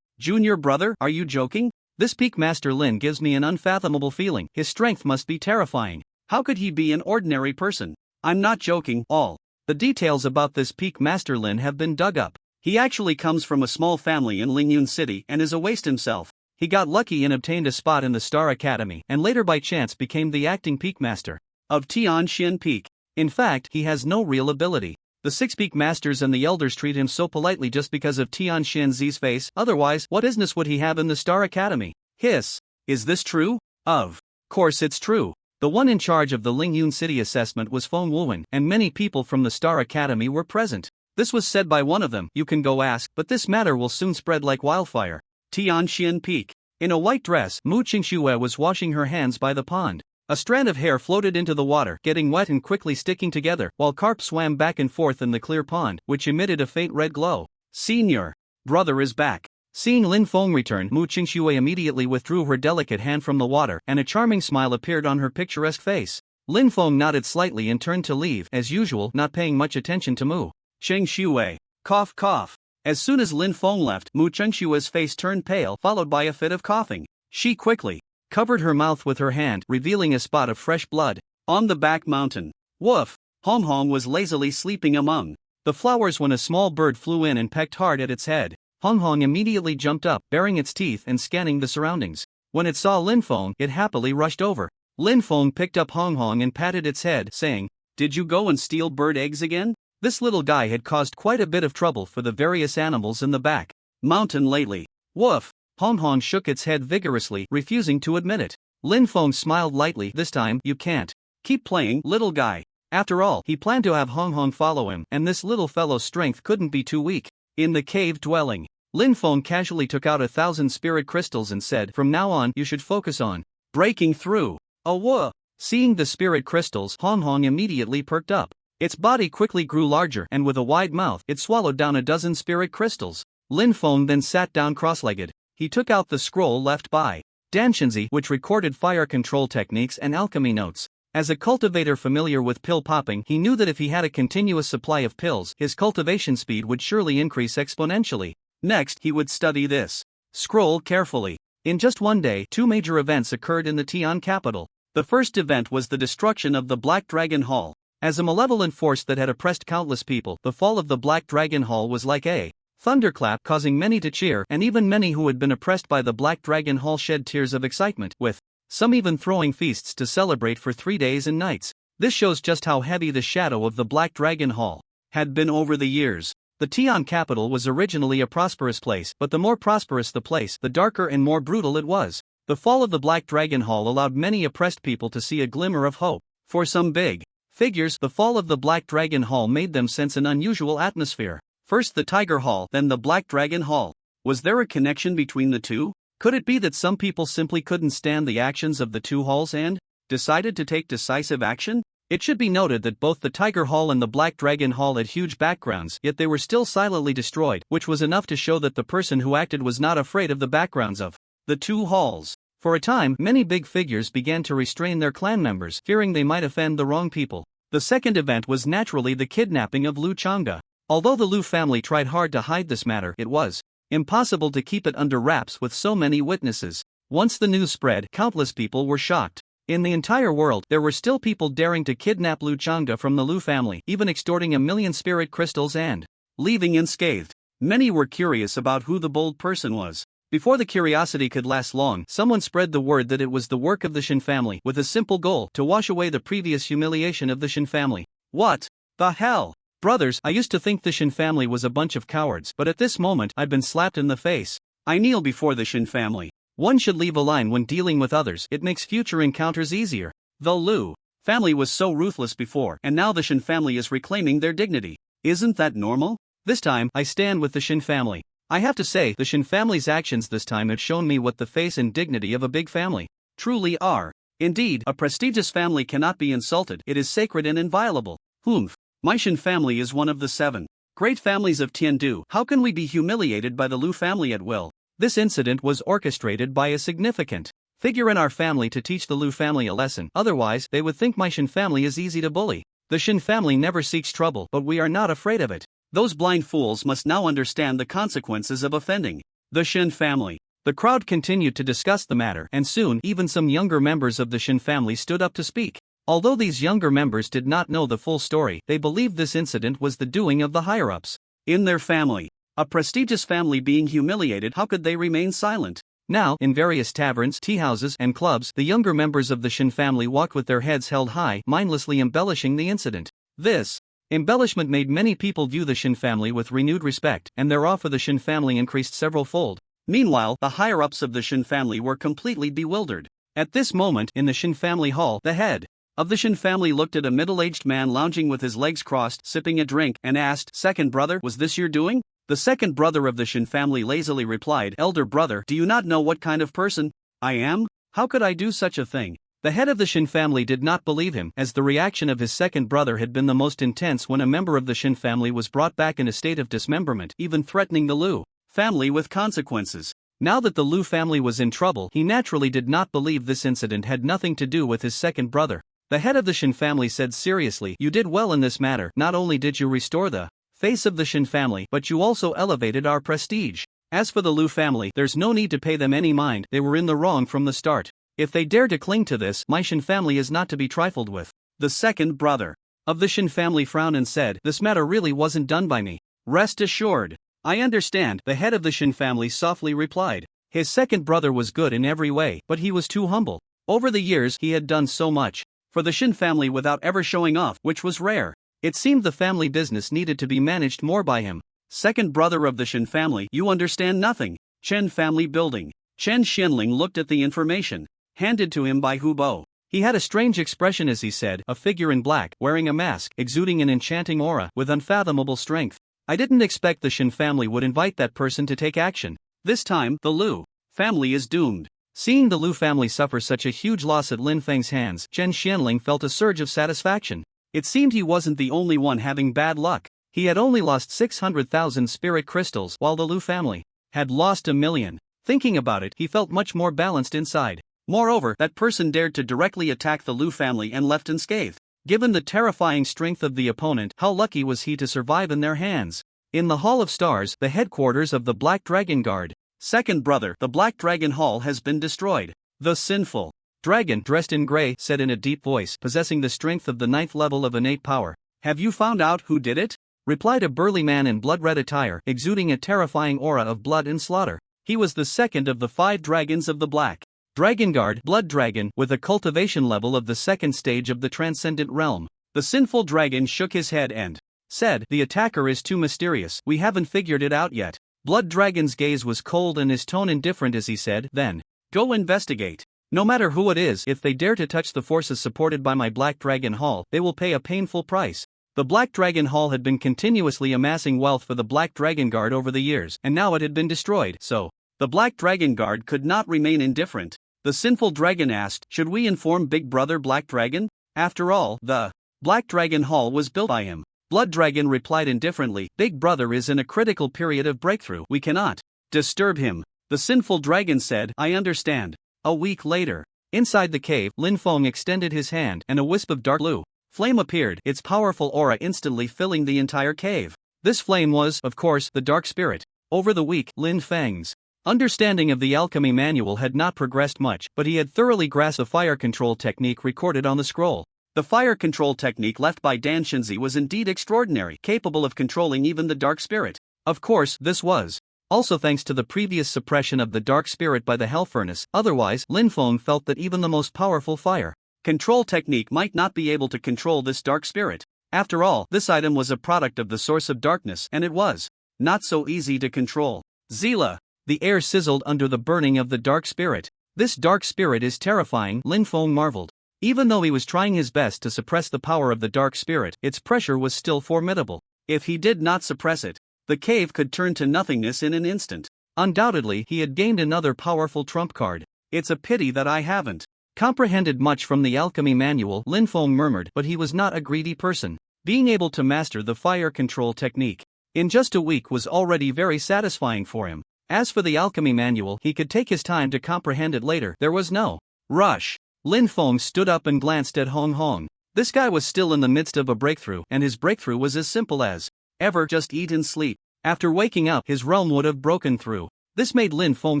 "Junior brother, are you joking? This Peak Master Lin gives me an unfathomable feeling. His strength must be terrifying. How could he be an ordinary person? I'm not joking. All the details about this Peak Master Lin have been dug up. He actually comes from a small family in Lingyun City and is a waste himself. He got lucky and obtained a spot in the Star Academy, and later by chance became the acting Peak Master of Tian Peak. In fact, he has no real ability. The 6 Peak Masters and the Elders treat him so politely just because of Tian Xianzi's face. Otherwise, what business would he have in the Star Academy? Hiss. Is this true? Of course it's true. The one in charge of the Lingyun City assessment was Feng Wuwen, and many people from the Star Academy were present. This was said by one of them. You can go ask, but this matter will soon spread like wildfire. Tian Peak. In a white dress, Mu Qingxue was washing her hands by the pond. A strand of hair floated into the water, getting wet and quickly sticking together, while carp swam back and forth in the clear pond, which emitted a faint red glow. Senior brother is back. Seeing Lin Feng return, Mu Qingxue immediately withdrew her delicate hand from the water, and a charming smile appeared on her picturesque face. Lin Feng nodded slightly and turned to leave, as usual, not paying much attention to Mu Qingxue. Cough cough. As soon as Lin Feng left, Mu Qingxue's face turned pale, followed by a fit of coughing. She quickly covered her mouth with her hand, revealing a spot of fresh blood. On the back mountain. Woof! Hong Hong was lazily sleeping among the flowers when a small bird flew in and pecked hard at its head. Hong Hong immediately jumped up, baring its teeth and scanning the surroundings. When it saw Lin Feng, it happily rushed over. Lin Feng picked up Hong Hong and patted its head, saying, "Did you go and steal bird eggs again?" This little guy had caused quite a bit of trouble for the various animals in the back mountain lately. Woof! Hong Hong shook its head vigorously, refusing to admit it. Lin Feng smiled lightly. This time, you can't keep playing, little guy. After all, he planned to have Hong Hong follow him, and this little fellow's strength couldn't be too weak. In the cave dwelling, Lin Feng casually took out 1,000 spirit crystals and said, "From now on, you should focus on breaking through." Oh, whoa! Seeing the spirit crystals, Hong Hong immediately perked up. Its body quickly grew larger, and with a wide mouth, it swallowed down 12 spirit crystals. Lin Feng then sat down cross-legged. He took out the scroll left by Danshenzi, which recorded fire control techniques and alchemy notes. As a cultivator familiar with pill popping, he knew that if he had a continuous supply of pills, his cultivation speed would surely increase exponentially. Next, he would study this scroll carefully. In just one day, 2 major events occurred in the Tian capital. The first event was the destruction of the Black Dragon Hall. As a malevolent force that had oppressed countless people, the fall of the Black Dragon Hall was like a thunderclap, causing many to cheer, and even many who had been oppressed by the Black Dragon Hall shed tears of excitement, with some even throwing feasts to celebrate for 3 days and nights. This shows just how heavy the shadow of the Black Dragon Hall had been over the years. The Tian capital was originally a prosperous place, but the more prosperous the place, the darker and more brutal it was. The fall of the Black Dragon Hall allowed many oppressed people to see a glimmer of hope. For some big figures, the fall of the Black Dragon Hall made them sense an unusual atmosphere. First the Tiger Hall, then the Black Dragon Hall. Was there a connection between the two? Could it be that some people simply couldn't stand the actions of the 2 halls and decided to take decisive action? It should be noted that both the Tiger Hall and the Black Dragon Hall had huge backgrounds, yet they were still silently destroyed, which was enough to show that the person who acted was not afraid of the backgrounds of the 2 halls. For a time, many big figures began to restrain their clan members, fearing they might offend the wrong people. The second event was naturally the kidnapping of Lu Chang'e. Although the Lu family tried hard to hide this matter, it was impossible to keep it under wraps with so many witnesses. Once the news spread, countless people were shocked. In the entire world, there were still people daring to kidnap Lu Chang'e from the Lu family, even extorting 1,000,000 spirit crystals and leaving unscathed. Many were curious about who the bold person was. Before the curiosity could last long, someone spread the word that it was the work of the Shin family, with a simple goal: to wash away the previous humiliation of the Shin family. What the hell? Brothers, I used to think the Shin family was a bunch of cowards, but at this moment, I've been slapped in the face. I kneel before the Shin family. One should leave a line when dealing with others, it makes future encounters easier. The Lu family was so ruthless before, and now the Shin family is reclaiming their dignity. Isn't that normal? This time, I stand with the Shin family. I have to say, the Shin family's actions this time have shown me what the face and dignity of a big family truly are. Indeed, a prestigious family cannot be insulted, it is sacred and inviolable. Humph. My Shin family is one of the 7 great families of Tindu. How can we be humiliated by the Lu family at will? This incident was orchestrated by a significant figure in our family to teach the Lu family a lesson, otherwise, they would think my Shin family is easy to bully. The Shin family never seeks trouble, but we are not afraid of it. Those blind fools must now understand the consequences of offending the Shin family. The crowd continued to discuss the matter, and soon even some younger members of the Shin family stood up to speak. Although these younger members did not know the full story, they believed this incident was the doing of the higher-ups. In their family, a prestigious family being humiliated, how could they remain silent? Now, in various taverns, teahouses, and clubs, the younger members of the Shin family walked with their heads held high, mindlessly embellishing the incident. This embellishment made many people view the Shin family with renewed respect, and their awe for the Shin family increased several-fold. Meanwhile, the higher-ups of the Shin family were completely bewildered. At this moment, in the Shin family hall, the head of the Shin family looked at a middle-aged man lounging with his legs crossed, sipping a drink, and asked, "Second brother, was this your doing?" The second brother of the Shin family lazily replied, "Elder brother, do you not know what kind of person I am? How could I do such a thing?" The head of the Shin family did not believe him, as the reaction of his second brother had been the most intense when a member of the Shin family was brought back in a state of dismemberment, even threatening the Liu family with consequences. Now that the Liu family was in trouble, he naturally did not believe this incident had nothing to do with his second brother. The head of the Shin family said seriously, "You did well in this matter. Not only did you restore the face of the Shin family, but you also elevated our prestige. As for the Liu family, there's no need to pay them any mind, they were in the wrong from the start. If they dare to cling to this, my Shin family is not to be trifled with." The second brother of the Shin family frowned and said, "This matter really wasn't done by me. Rest assured, I understand." The head of the Shin family softly replied. His second brother was good in every way, but he was too humble. Over the years, he had done so much for the Shin family without ever showing off, which was rare. It seemed the family business needed to be managed more by him. Second brother of the Shin family, you understand nothing. Chen family building. Chen Xianling looked at the information handed to him by Hu Bo. He had a strange expression as he said, a figure in black, wearing a mask, exuding an enchanting aura, with unfathomable strength. I didn't expect the Shin family would invite that person to take action. This time, the Liu family is doomed. Seeing the Liu family suffer such a huge loss at Lin Feng's hands, Chen Xianling felt a surge of satisfaction. It seemed he wasn't the only one having bad luck. He had only lost 600,000 spirit crystals, while the Liu family had lost 1,000,000. Thinking about it, he felt much more balanced inside. Moreover, that person dared to directly attack the Liu family and left unscathed. Given the terrifying strength of the opponent, how lucky was he to survive in their hands? In the Hall of Stars, the headquarters of the Black Dragon Guard. Second brother, the Black Dragon Hall has been destroyed. The sinful dragon, dressed in gray, said in a deep voice, possessing the strength of the 9th level of innate power. Have you found out who did it? Replied a burly man in blood-red attire, exuding a terrifying aura of blood and slaughter. He was the second of the 5 dragons of the Black Dragon Guard, Blood Dragon, with a cultivation level of the 2nd stage of the Transcendent Realm. The sinful dragon shook his head and said, "The attacker is too mysterious, we haven't figured it out yet." Blood Dragon's gaze was cold and his tone indifferent as he said, "Then go investigate. No matter who it is, if they dare to touch the forces supported by my Black Dragon Hall, they will pay a painful price." The Black Dragon Hall had been continuously amassing wealth for the Black Dragon Guard over the years, and now it had been destroyed, so the Black Dragon Guard could not remain indifferent. The sinful dragon asked, "Should we inform Big Brother Black Dragon? After all, the Black Dragon Hall was built by him." Blood Dragon replied indifferently, "Big Brother is in a critical period of breakthrough. We cannot disturb him." The sinful dragon said, "I understand." A week later, inside the cave, Lin Feng extended his hand, and a wisp of dark blue flame appeared, its powerful aura instantly filling the entire cave. This flame was, of course, the dark spirit. Over the week, Lin Feng's understanding of the alchemy manual had not progressed much, but he had thoroughly grasped the fire control technique recorded on the scroll. The fire control technique left by Dan Shinzi was indeed extraordinary, capable of controlling even the dark spirit. Of course, this was also thanks to the previous suppression of the dark spirit by the hell furnace. Otherwise, Lin Feng felt that even the most powerful fire control technique might not be able to control this dark spirit. After all, this item was a product of the source of darkness, and it was not so easy to control. Zila. The air sizzled under the burning of the dark spirit. This dark spirit is terrifying, Lin Feng marveled. Even though he was trying his best to suppress the power of the dark spirit, its pressure was still formidable. If he did not suppress it, the cave could turn to nothingness in an instant. Undoubtedly, he had gained another powerful trump card. It's a pity that I haven't comprehended much from the alchemy manual, Lin Feng murmured, but he was not a greedy person. Being able to master the fire control technique in just a week was already very satisfying for him. As for the alchemy manual, he could take his time to comprehend it later. There was no rush. Lin Feng stood up and glanced at Hong Hong. This guy was still in the midst of a breakthrough, and his breakthrough was as simple as ever: just eat and sleep. After waking up, his realm would have broken through. This made Lin Feng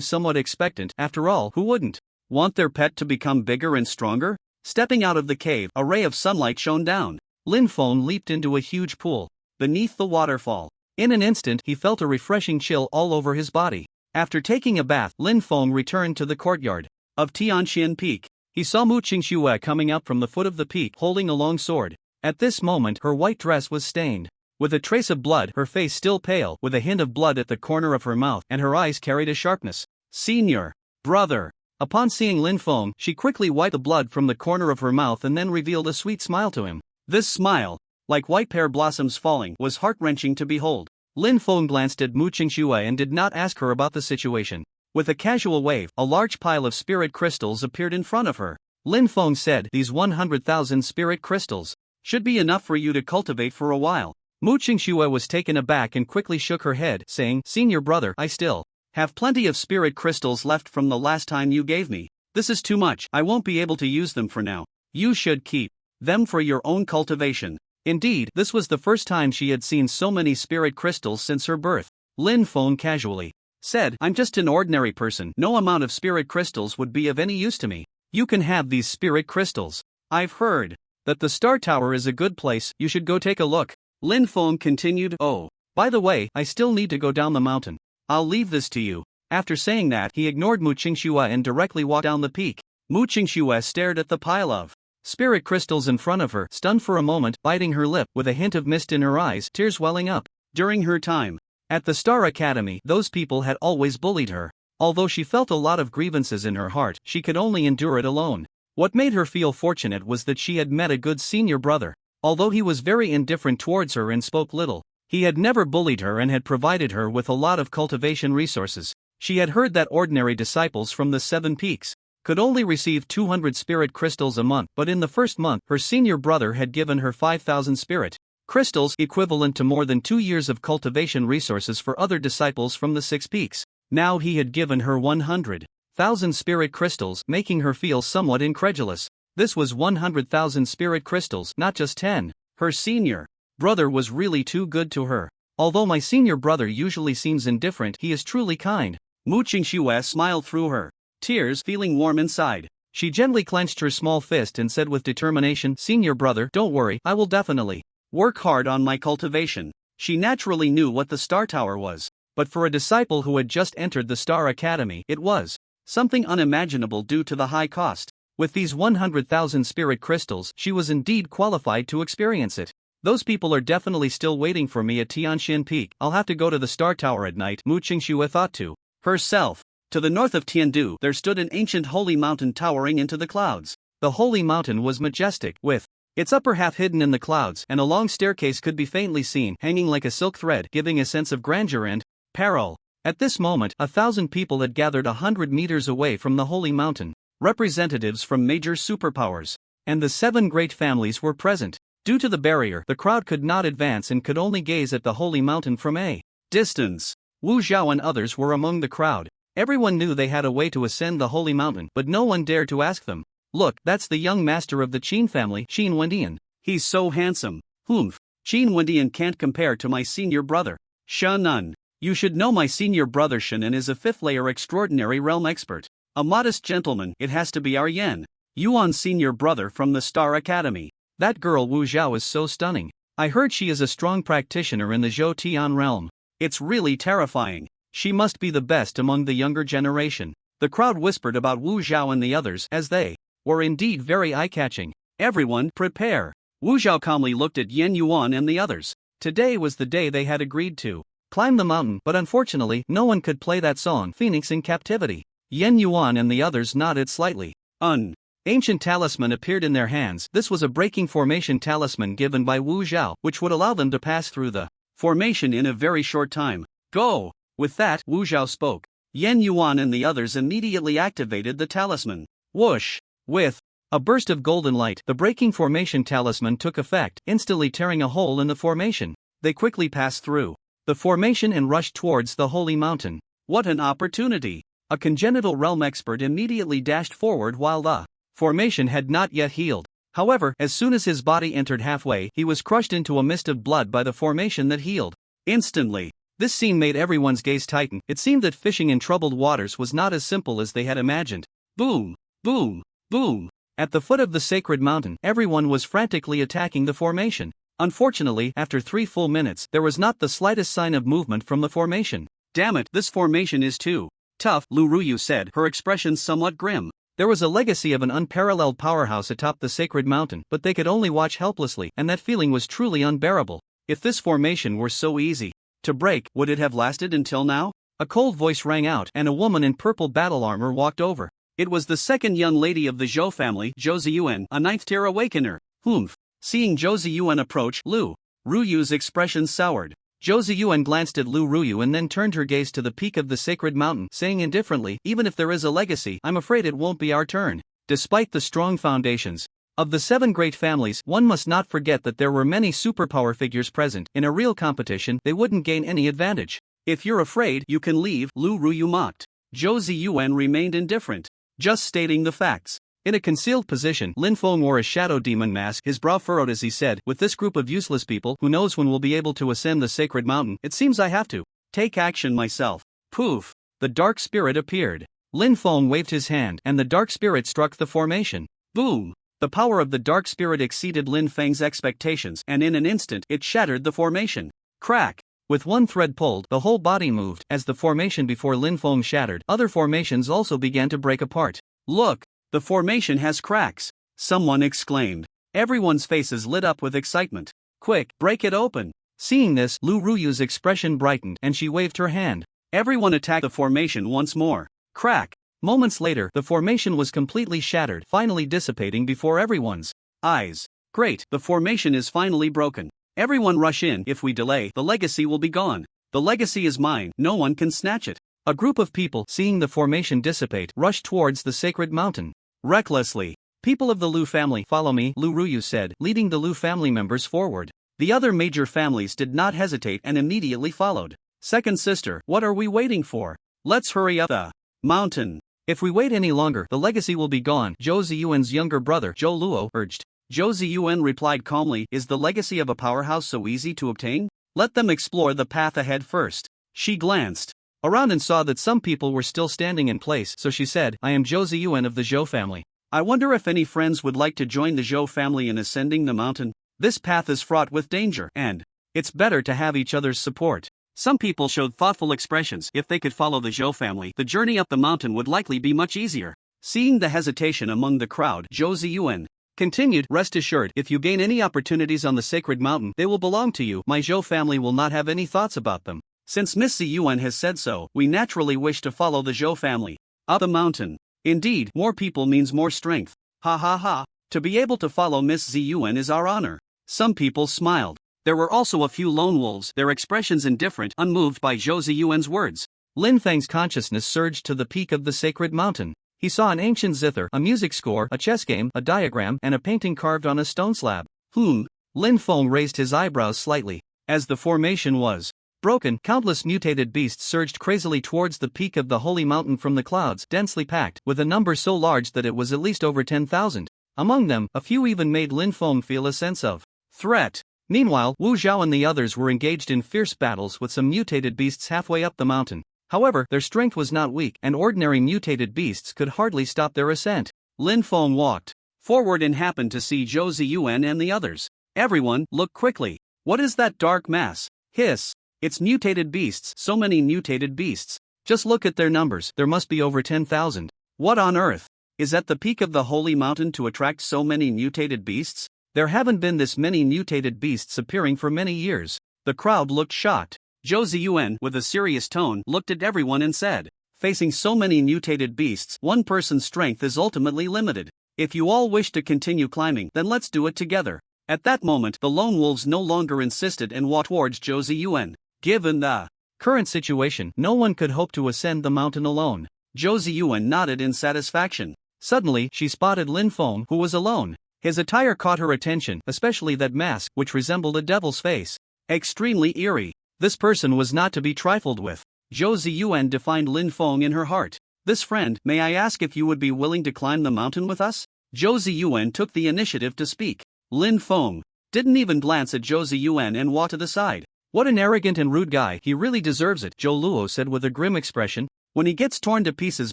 somewhat expectant. After all, who wouldn't want their pet to become bigger and stronger? Stepping out of the cave, a ray of sunlight shone down. Lin Feng leaped into a huge pool beneath the waterfall. In an instant, he felt a refreshing chill all over his body. After taking a bath, Lin Feng returned to the courtyard of Tian Peak. He saw Mu Qingxue coming up from the foot of the peak holding a long sword. At this moment, her white dress was stained with a trace of blood, her face still pale, with a hint of blood at the corner of her mouth, and her eyes carried a sharpness. Senior brother. Upon seeing Lin Feng, she quickly wiped the blood from the corner of her mouth and then revealed a sweet smile to him. This smile, like white pear blossoms falling, was heart-wrenching to behold. Lin Feng glanced at Mu Qingxue and did not ask her about the situation. With a casual wave, a large pile of spirit crystals appeared in front of her. Lin Feng said, "These 100,000 spirit crystals should be enough for you to cultivate for a while." Mu Qingxue was taken aback and quickly shook her head, saying, "Senior brother, I still have plenty of spirit crystals left from the last time you gave me. This is too much, I won't be able to use them for now. You should keep them for your own cultivation." Indeed, this was the first time she had seen so many spirit crystals since her birth. Lin Feng casually said, "I'm just an ordinary person, no amount of spirit crystals would be of any use to me. You can have these spirit crystals. I've heard that the Star Tower is a good place, you should go take a look." Lin Feng continued, "Oh, by the way, I still need to go down the mountain. I'll leave this to you." After saying that, he ignored Mu Qingxue and directly walked down the peak. Mu Qingxue stared at the pile of spirit crystals in front of her, stunned for a moment, biting her lip, with a hint of mist in her eyes, tears welling up. During her time at the Star Academy, those people had always bullied her. Although she felt a lot of grievances in her heart, she could only endure it alone. What made her feel fortunate was that she had met a good senior brother. Although he was very indifferent towards her and spoke little, he had never bullied her and had provided her with a lot of cultivation resources. She had heard that ordinary disciples from the 7 peaks could only receive 200 spirit crystals a month, but in the first month, her senior brother had given her 5,000 spirit crystals, equivalent to more than 2 years of cultivation resources for other disciples from the 6 peaks. Now he had given her 100,000 spirit crystals, making her feel somewhat incredulous. This was 100,000 spirit crystals, not just 10. Her senior brother was really too good to her. Although my senior brother usually seems indifferent, he is truly kind. Mu Qingxue smiled through her tears, feeling warm inside. She gently clenched her small fist and said with determination, "Senior brother, don't worry, I will definitely work hard on my cultivation." She naturally knew what the Star Tower was, but for a disciple who had just entered the Star Academy, it was something unimaginable due to the high cost. With these 100,000 spirit crystals, she was indeed qualified to experience it. Those people are definitely still waiting for me at Tian Peak. I'll have to go to the Star Tower at night, Mu Qingxue thought to herself. To the north of Tindu, there stood an ancient holy mountain towering into the clouds. The holy mountain was majestic, with its upper half hidden in the clouds, and a long staircase could be faintly seen, hanging like a silk thread, giving a sense of grandeur and peril. At this moment, 1,000 people had gathered 100 meters away from the holy mountain. Representatives from major superpowers and the 7 great families were present. Due to the barrier, the crowd could not advance and could only gaze at the holy mountain from a distance. Wu Zhao and others were among the crowd. Everyone knew they had a way to ascend the holy mountain, but no one dared to ask them. "Look, that's the young master of the Qin family, Qin Wendian. He's so handsome. Humph. Qin Wendian can't compare to my senior brother, Shanun. You should know my senior brother Shanun is a 5th-layer extraordinary realm expert. A modest gentleman, it has to be our Yuan's senior brother from the Star Academy. That girl Wu Zhao is so stunning. I heard she is a strong practitioner in the Zhou Tian realm. It's really terrifying. She must be the best among the younger generation." The crowd whispered about Wu Zhao and the others, as they were indeed very eye-catching. "Everyone, prepare." Wu Zhao calmly looked at Yan Yuan and the others. Today was the day they had agreed to climb the mountain, but unfortunately, no one could play that song, Phoenix in Captivity. Yan Yuan and the others nodded slightly. An ancient talisman appeared in their hands. This was a breaking formation talisman given by Wu Zhao, which would allow them to pass through the formation in a very short time. "Go!" With that, Wu Zhao spoke. Yan Yuan and the others immediately activated the talisman. Whoosh! With a burst of golden light, the breaking formation talisman took effect, instantly tearing a hole in the formation. They quickly passed through the formation and rushed towards the holy mountain. What an opportunity! A congenital realm expert immediately dashed forward while the formation had not yet healed. However, as soon as his body entered halfway, he was crushed into a mist of blood by the formation that healed. Instantly, This scene made everyone's gaze tighten. It seemed that fishing in troubled waters was not as simple as they had imagined. Boom! Boom! Boom! At the foot of the sacred mountain, everyone was frantically attacking the formation. Unfortunately, after 3 full minutes, there was not the slightest sign of movement from the formation. Damn it, this formation is too tough, Lu Ruyu said, her expression somewhat grim. There was a legacy of an unparalleled powerhouse atop the sacred mountain, but they could only watch helplessly, and that feeling was truly unbearable. If this formation were so easy to break, would it have lasted until now? A cold voice rang out, and a woman in purple battle armor walked over. It was the second young lady of the Zhou family, Zhou Ziyuan, a ninth-tier awakener. Humph. Seeing Zhou Ziyuan approach, Lu Ruyu's expression soured. Zhou Ziyuan glanced at Lu Ruyu and then turned her gaze to the peak of the sacred mountain, saying indifferently, even if there is a legacy, I'm afraid it won't be our turn. Despite the strong foundations of the 7 great families, one must not forget that there were many superpower figures present. In a real competition, they wouldn't gain any advantage. If you're afraid, you can leave, Lu Ruyu mocked. Zhou Ziyuan remained indifferent, just stating the facts. In a concealed position, Lin Feng wore a shadow demon mask, his brow furrowed as he said, with this group of useless people, who knows when we'll be able to ascend the sacred mountain, it seems I have to take action myself. Poof! The dark spirit appeared. Lin Feng waved his hand, and the dark spirit struck the formation. Boom! The power of the dark spirit exceeded Lin Feng's expectations, and in an instant, it shattered the formation. Crack! With one thread pulled, the whole body moved. As the formation before Lin Feng shattered, other formations also began to break apart. Look! The formation has cracks! Someone exclaimed. Everyone's faces lit up with excitement. Quick, break it open! Seeing this, Lu Ruyu's expression brightened, and she waved her hand. Everyone attacked the formation once more. Crack! Moments later, the formation was completely shattered, finally dissipating before everyone's eyes. Great, the formation is finally broken. Everyone rush in. If we delay, the legacy will be gone. The legacy is mine, no one can snatch it. A group of people, seeing the formation dissipate, rushed towards the sacred mountain. Recklessly. People of the Lu family, follow me, Lu Ruyu said, leading the Lu family members forward. The other major families did not hesitate and immediately followed. Second sister, what are we waiting for? Let's hurry up the mountain. If we wait any longer, the legacy will be gone, Zhou Ziyuan's younger brother, Zhou Luo, urged. Zhou Ziyuan replied calmly, is the legacy of a powerhouse so easy to obtain? Let them explore the path ahead first. She glanced around and saw that some people were still standing in place, so she said, I am Zhou Ziyuan of the Zhou family. I wonder if any friends would like to join the Zhou family in ascending the mountain. This path is fraught with danger, and it's better to have each other's support. Some people showed thoughtful expressions. If they could follow the Zhou family, the journey up the mountain would likely be much easier. Seeing the hesitation among the crowd, Zhou Ziyuan continued, rest assured, if you gain any opportunities on the sacred mountain, they will belong to you. My Zhou family will not have any thoughts about them. Since Miss Ziyuan has said so, we naturally wish to follow the Zhou family up the mountain. Indeed, more people means more strength. Ha ha ha. To be able to follow Miss Ziyuan is our honor. Some people smiled. There were also a few lone wolves, their expressions indifferent, unmoved by Zhou Ziyuan's words. Lin Feng's consciousness surged to the peak of the sacred mountain. He saw an ancient zither, a music score, a chess game, a diagram, and a painting carved on a stone slab. Lin Feng raised his eyebrows slightly. As the formation was broken, countless mutated beasts surged crazily towards the peak of the holy mountain from the clouds, densely packed, with a number so large that it was at least over 10,000. Among them, a few even made Lin Feng feel a sense of threat. Meanwhile, Wu Zhao and the others were engaged in fierce battles with some mutated beasts halfway up the mountain. However, their strength was not weak, and ordinary mutated beasts could hardly stop their ascent. Lin Feng walked forward and happened to see Zhou Ziyuan and the others. Everyone, look quickly. What is that dark mass? Hiss. It's mutated beasts, so many mutated beasts. Just look at their numbers, there must be over 10,000. What on earth is at the peak of the holy mountain to attract so many mutated beasts? There haven't been this many mutated beasts appearing for many years. The crowd looked shocked. Zhou Ziyuan, with a serious tone, looked at everyone and said, facing so many mutated beasts, one person's strength is ultimately limited. If you all wish to continue climbing, then let's do it together. At that moment, the lone wolves no longer insisted and walked towards Zhou Ziyuan. Given the current situation, no one could hope to ascend the mountain alone. Zhou Ziyuan nodded in satisfaction. Suddenly, she spotted Lin Feng, who was alone. His attire caught her attention, especially that mask, which resembled a devil's face. Extremely eerie. This person was not to be trifled with. Zhou Ziyuan defined Lin Feng in her heart. This friend, may I ask if you would be willing to climb the mountain with us? Zhou Ziyuan took the initiative to speak. Lin Feng didn't even glance at Zhou Ziyuan and walked to the side. What an arrogant and rude guy, he really deserves it, Zhou Luo said with a grim expression. When he gets torn to pieces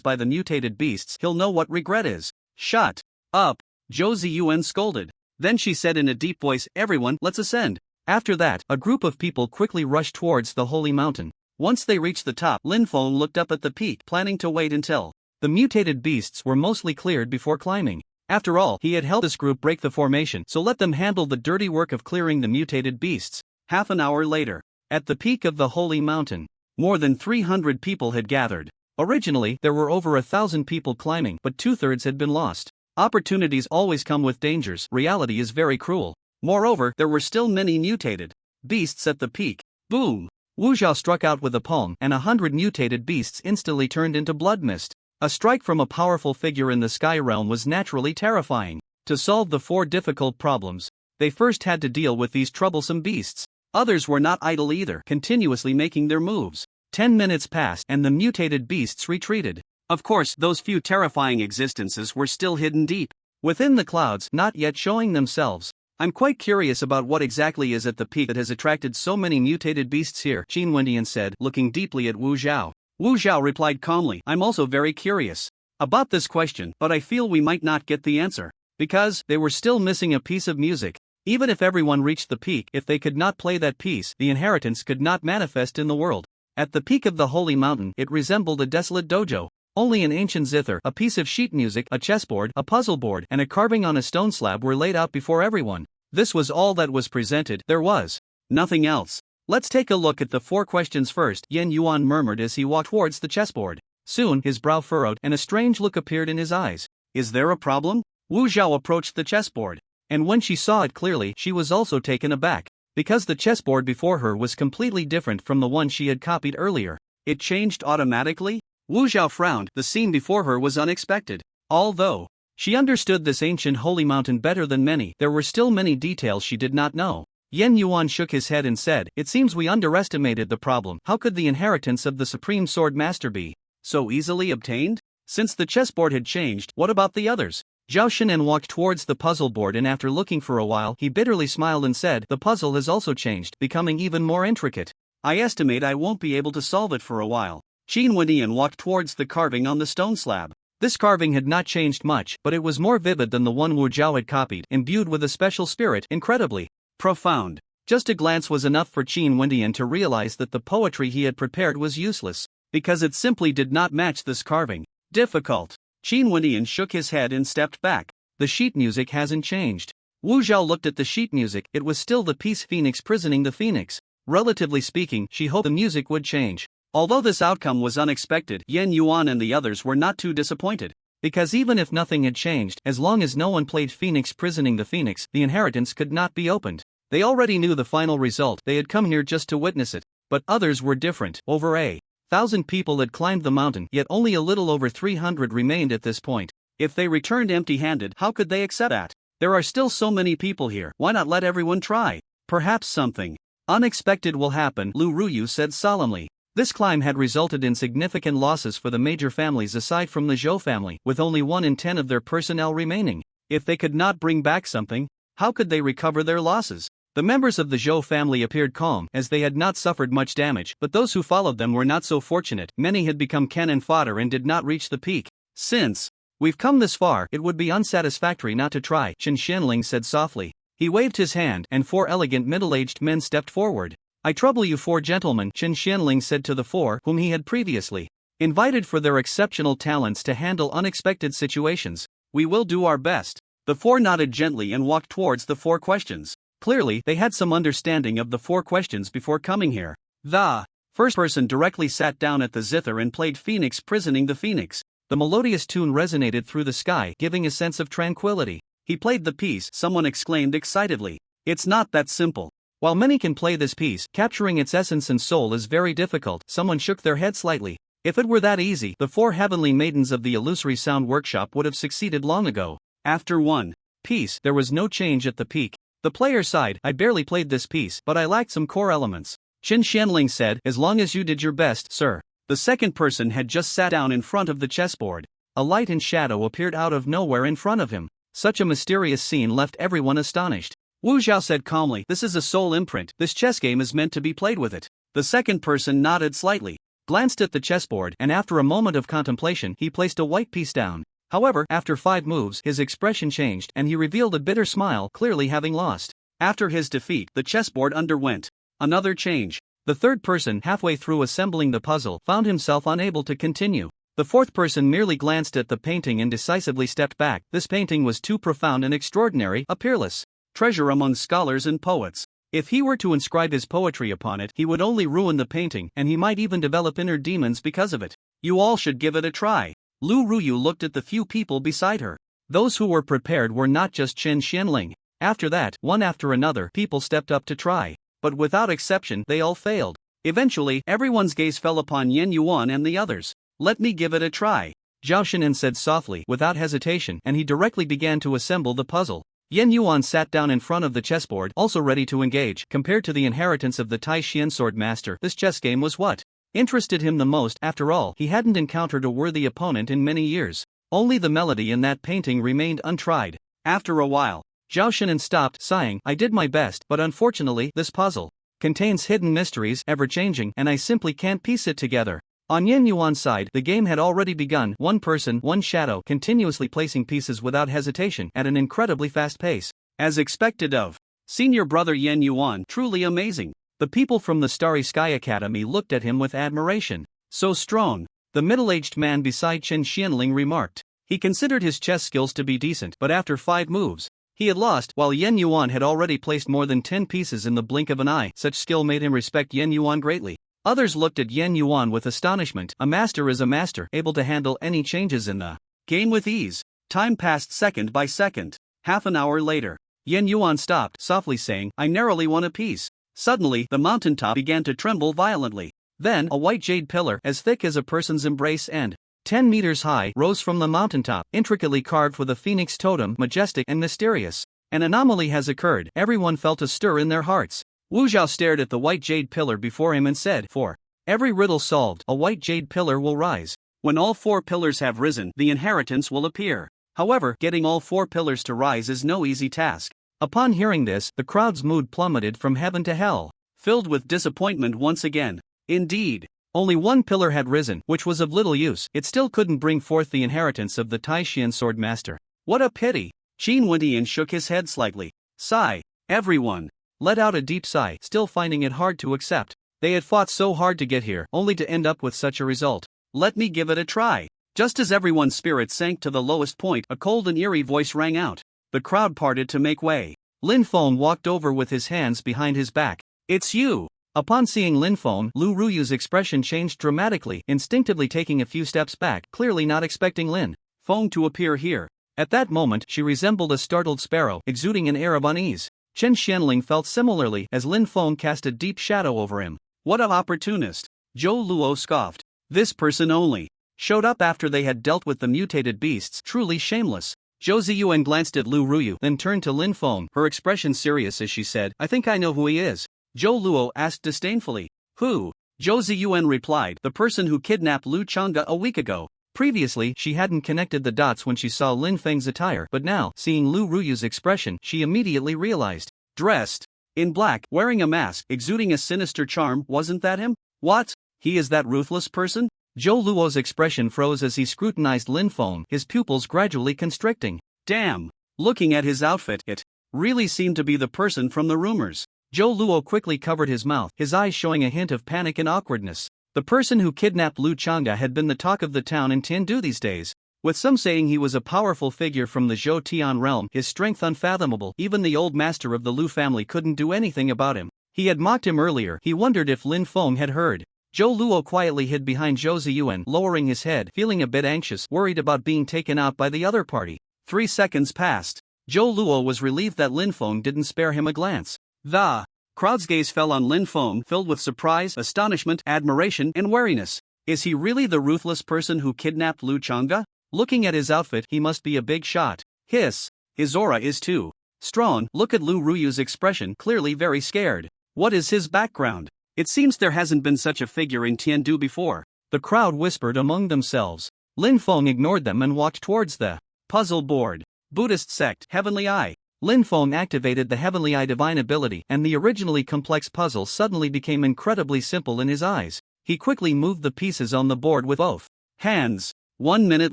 by the mutated beasts, he'll know what regret is. Shut up, Zhou Ziyuan scolded. Then she said in a deep voice, everyone, let's ascend. After that, a group of people quickly rushed towards the holy mountain. Once they reached the top, Linfeng looked up at the peak, planning to wait until the mutated beasts were mostly cleared before climbing. After all, he had helped this group break the formation, so let them handle the dirty work of clearing the mutated beasts. Half an hour later, at the peak of the holy mountain, more than 300 people had gathered. Originally, there were over 1,000 people climbing, but 2/3 had been lost. Opportunities always come with dangers, reality is very cruel. Moreover, there were still many mutated beasts at the peak. Boom! Wu Zhao struck out with a palm, and 100 mutated beasts instantly turned into blood mist. A strike from a powerful figure in the sky realm was naturally terrifying. To solve the 4 difficult problems, they first had to deal with these troublesome beasts. Others were not idle either, continuously making their moves. 10 minutes passed and the mutated beasts retreated. Of course, those few terrifying existences were still hidden deep within the clouds, not yet showing themselves. I'm quite curious about what exactly is at the peak that has attracted so many mutated beasts here, Qin Wendian said, looking deeply at Wu Zhao. Wu Zhao replied calmly, I'm also very curious about this question, but I feel we might not get the answer. Because they were still missing a piece of music. Even if everyone reached the peak, if they could not play that piece, the inheritance could not manifest in the world. At the peak of the holy mountain, it resembled a desolate dojo. Only an ancient zither, a piece of sheet music, a chessboard, a puzzle board, and a carving on a stone slab were laid out before everyone. This was all that was presented, there was nothing else. Let's take a look at the 4 questions first, Yen Yuan murmured as he walked towards the chessboard. Soon, his brow furrowed and a strange look appeared in his eyes. Is there a problem? Wu Zhao approached the chessboard. And when she saw it clearly, she was also taken aback. Because the chessboard before her was completely different from the one she had copied earlier. It changed automatically? Wu Zhao frowned, the scene before her was unexpected. Although she understood this ancient holy mountain better than many, there were still many details she did not know. Yen Yuan shook his head and said, it seems we underestimated the problem. How could the inheritance of the Supreme Sword Master be so easily obtained? Since the chessboard had changed, what about the others? Zhao Shinan walked towards the puzzle board and after looking for a while, he bitterly smiled and said, the puzzle has also changed, becoming even more intricate. I estimate I won't be able to solve it for a while. Qin Wendian walked towards the carving on the stone slab. This carving had not changed much, but it was more vivid than the one Wu Zhao had copied, imbued with a special spirit, incredibly profound. Just a glance was enough for Qin Wendian to realize that the poetry he had prepared was useless, because it simply did not match this carving. Difficult. Qin Wendian shook his head and stepped back. The sheet music hasn't changed. Wu Zhao looked at the sheet music, it was still the piece Phoenix prisoning the Phoenix. Relatively speaking, she hoped the music would change. Although this outcome was unexpected, Yen Yuan and the others were not too disappointed. Because even if nothing had changed, as long as no one played Phoenix prisoning the Phoenix, the inheritance could not be opened. They already knew the final result, they had come here just to witness it. But others were different. Over 1,000 people had climbed the mountain, yet only a little over 300 remained at this point. If they returned empty-handed, how could they accept that? There are still so many people here, why not let everyone try? Perhaps something unexpected will happen, Lu Ruyu said solemnly. This climb had resulted in significant losses for the major families aside from the Zhou family, with only 1 in 10 of their personnel remaining. If they could not bring back something, how could they recover their losses? The members of the Zhou family appeared calm, as they had not suffered much damage, but those who followed them were not so fortunate. Many had become cannon fodder and did not reach the peak. Since we've come this far, it would be unsatisfactory not to try, Chen Xianling said softly. He waved his hand, and 4 elegant middle-aged men stepped forward. I trouble you 4 gentlemen, Chen Xianling said to the 4 whom he had previously invited for their exceptional talents to handle unexpected situations. We will do our best. The 4 nodded gently and walked towards the 4 questions. Clearly, they had some understanding of the 4 questions before coming here. The first person directly sat down at the zither and played Phoenix prisoning the Phoenix. The melodious tune resonated through the sky, giving a sense of tranquility. He played the piece, someone exclaimed excitedly. It's not that simple. While many can play this piece, capturing its essence and soul is very difficult, someone shook their head slightly. If it were that easy, the 4 heavenly maidens of the illusory sound workshop would have succeeded long ago. After one piece, there was no change at the peak. The player sighed, I barely played this piece, but I lacked some core elements. Chen Xianling said, as long as you did your best, sir. The second person had just sat down in front of the chessboard. A light and shadow appeared out of nowhere in front of him. Such a mysterious scene left everyone astonished. Wu Zhao said calmly, "This is a soul imprint, this chess game is meant to be played with it." The second person nodded slightly, glanced at the chessboard, and after a moment of contemplation he placed a white piece down. However, after 5 moves his expression changed and he revealed a bitter smile, clearly having lost. After his defeat, the chessboard underwent another change. The third person, halfway through assembling the puzzle, found himself unable to continue. The fourth person merely glanced at the painting and decisively stepped back. This painting was too profound and extraordinary, a peerless treasure among scholars and poets. If he were to inscribe his poetry upon it, he would only ruin the painting, and he might even develop inner demons because of it. You all should give it a try. Lu Ruyu looked at the few people beside her. Those who were prepared were not just Chen Xianling. After that, one after another, people stepped up to try. But without exception, they all failed. Eventually, everyone's gaze fell upon Yen Yuan and the others. "Let me give it a try," Zhao Shinan said softly, without hesitation, and he directly began to assemble the puzzle. Yen Yuan sat down in front of the chessboard, also ready to engage. Compared to the inheritance of the Tai Xian sword master, this chess game was what interested him the most. After all, he hadn't encountered a worthy opponent in many years. Only the melody in that painting remained untried. After a while, Zhao Shinan stopped, sighing, "I did my best, but unfortunately, this puzzle contains hidden mysteries, ever-changing, and I simply can't piece it together." On Yen Yuan's side, the game had already begun. One person, one shadow, continuously placing pieces without hesitation, at an incredibly fast pace. As expected of senior brother Yen Yuan, truly amazing. The people from the Starry Sky Academy looked at him with admiration. "So strong," the middle-aged man beside Chen Xianling remarked. He considered his chess skills to be decent, but after 5 moves, he had lost, while Yen Yuan had already placed more than 10 pieces in the blink of an eye. Such skill made him respect Yen Yuan greatly. Others looked at Yen Yuan with astonishment. A master is a master, able to handle any changes in the game with ease. Time passed second by second. Half an hour later, Yen Yuan stopped, softly saying, "I narrowly won a piece." Suddenly, the mountaintop began to tremble violently. Then, a white jade pillar, as thick as a person's embrace and 10 meters high, rose from the mountaintop, intricately carved with a phoenix totem, majestic and mysterious. An anomaly has occurred. Everyone felt a stir in their hearts. Wu Zhao stared at the white jade pillar before him and said, "For every riddle solved, a white jade pillar will rise. When all 4 pillars have risen, the inheritance will appear." However, getting all 4 pillars to rise is no easy task. Upon hearing this, the crowd's mood plummeted from heaven to hell, filled with disappointment once again. Indeed, only 1 pillar had risen, which was of little use. It still couldn't bring forth the inheritance of the Tai Xian sword master. What a pity! Qin Wendian shook his head slightly. Sigh. Everyone let out a deep sigh, still finding it hard to accept. They had fought so hard to get here, only to end up with such a result. "Let me give it a try." Just as everyone's spirits sank to the lowest point, a cold and eerie voice rang out. The crowd parted to make way. Lin Feng walked over with his hands behind his back. "It's you!" Upon seeing Lin Feng, Lu Ruyu's expression changed dramatically, instinctively taking a few steps back, clearly not expecting Lin Feng to appear here. At that moment, she resembled a startled sparrow, exuding an air of unease. Chen Xianling felt similarly as Lin Feng cast a deep shadow over him. "What an opportunist!" Zhou Luo scoffed. "This person only showed up after they had dealt with the mutated beasts, truly shameless." Zhou Ziyuan glanced at Lu Ruyu, then turned to Lin Feng, her expression serious as she said, "I think I know who he is." Zhou Luo asked disdainfully. "Who?" Zhou Ziyuan replied, "The person who kidnapped Lu Chang'e a week ago." Previously, she hadn't connected the dots when she saw Lin Feng's attire, but now, seeing Lu Ruyu's expression, she immediately realized. Dressed in black, wearing a mask, exuding a sinister charm, wasn't that him? What? He is that ruthless person? Zhou Luo's expression froze as he scrutinized Lin Feng, his pupils gradually constricting. Damn! Looking at his outfit, it really seemed to be the person from the rumors. Zhou Luo quickly covered his mouth, his eyes showing a hint of panic and awkwardness. The person who kidnapped Lu Chang'e had been the talk of the town in Tindu these days, with some saying he was a powerful figure from the Zhou Tian realm, his strength unfathomable. Even the old master of the Lu family couldn't do anything about him. He had mocked him earlier. He wondered if Lin Feng had heard. Zhou Luo quietly hid behind Zhou Ziyuan, lowering his head, feeling a bit anxious, worried about being taken out by the other party. 3 seconds passed. Zhou Luo was relieved that Lin Feng didn't spare him a glance. The crowd's gaze fell on Lin Feng, filled with surprise, astonishment, admiration, and wariness. Is he really the ruthless person who kidnapped Lu Chang'e? Looking at his outfit, he must be a big shot. His aura is too strong. Look at Lu Ruyu's expression, clearly very scared. What is his background? It seems there hasn't been such a figure in Tiandu before. The crowd whispered among themselves. Lin Feng ignored them and walked towards the puzzle board. Buddhist sect, Heavenly Eye. Linfeng activated the Heavenly Eye Divine ability, and the originally complex puzzle suddenly became incredibly simple in his eyes. He quickly moved the pieces on the board with both hands. 1 minute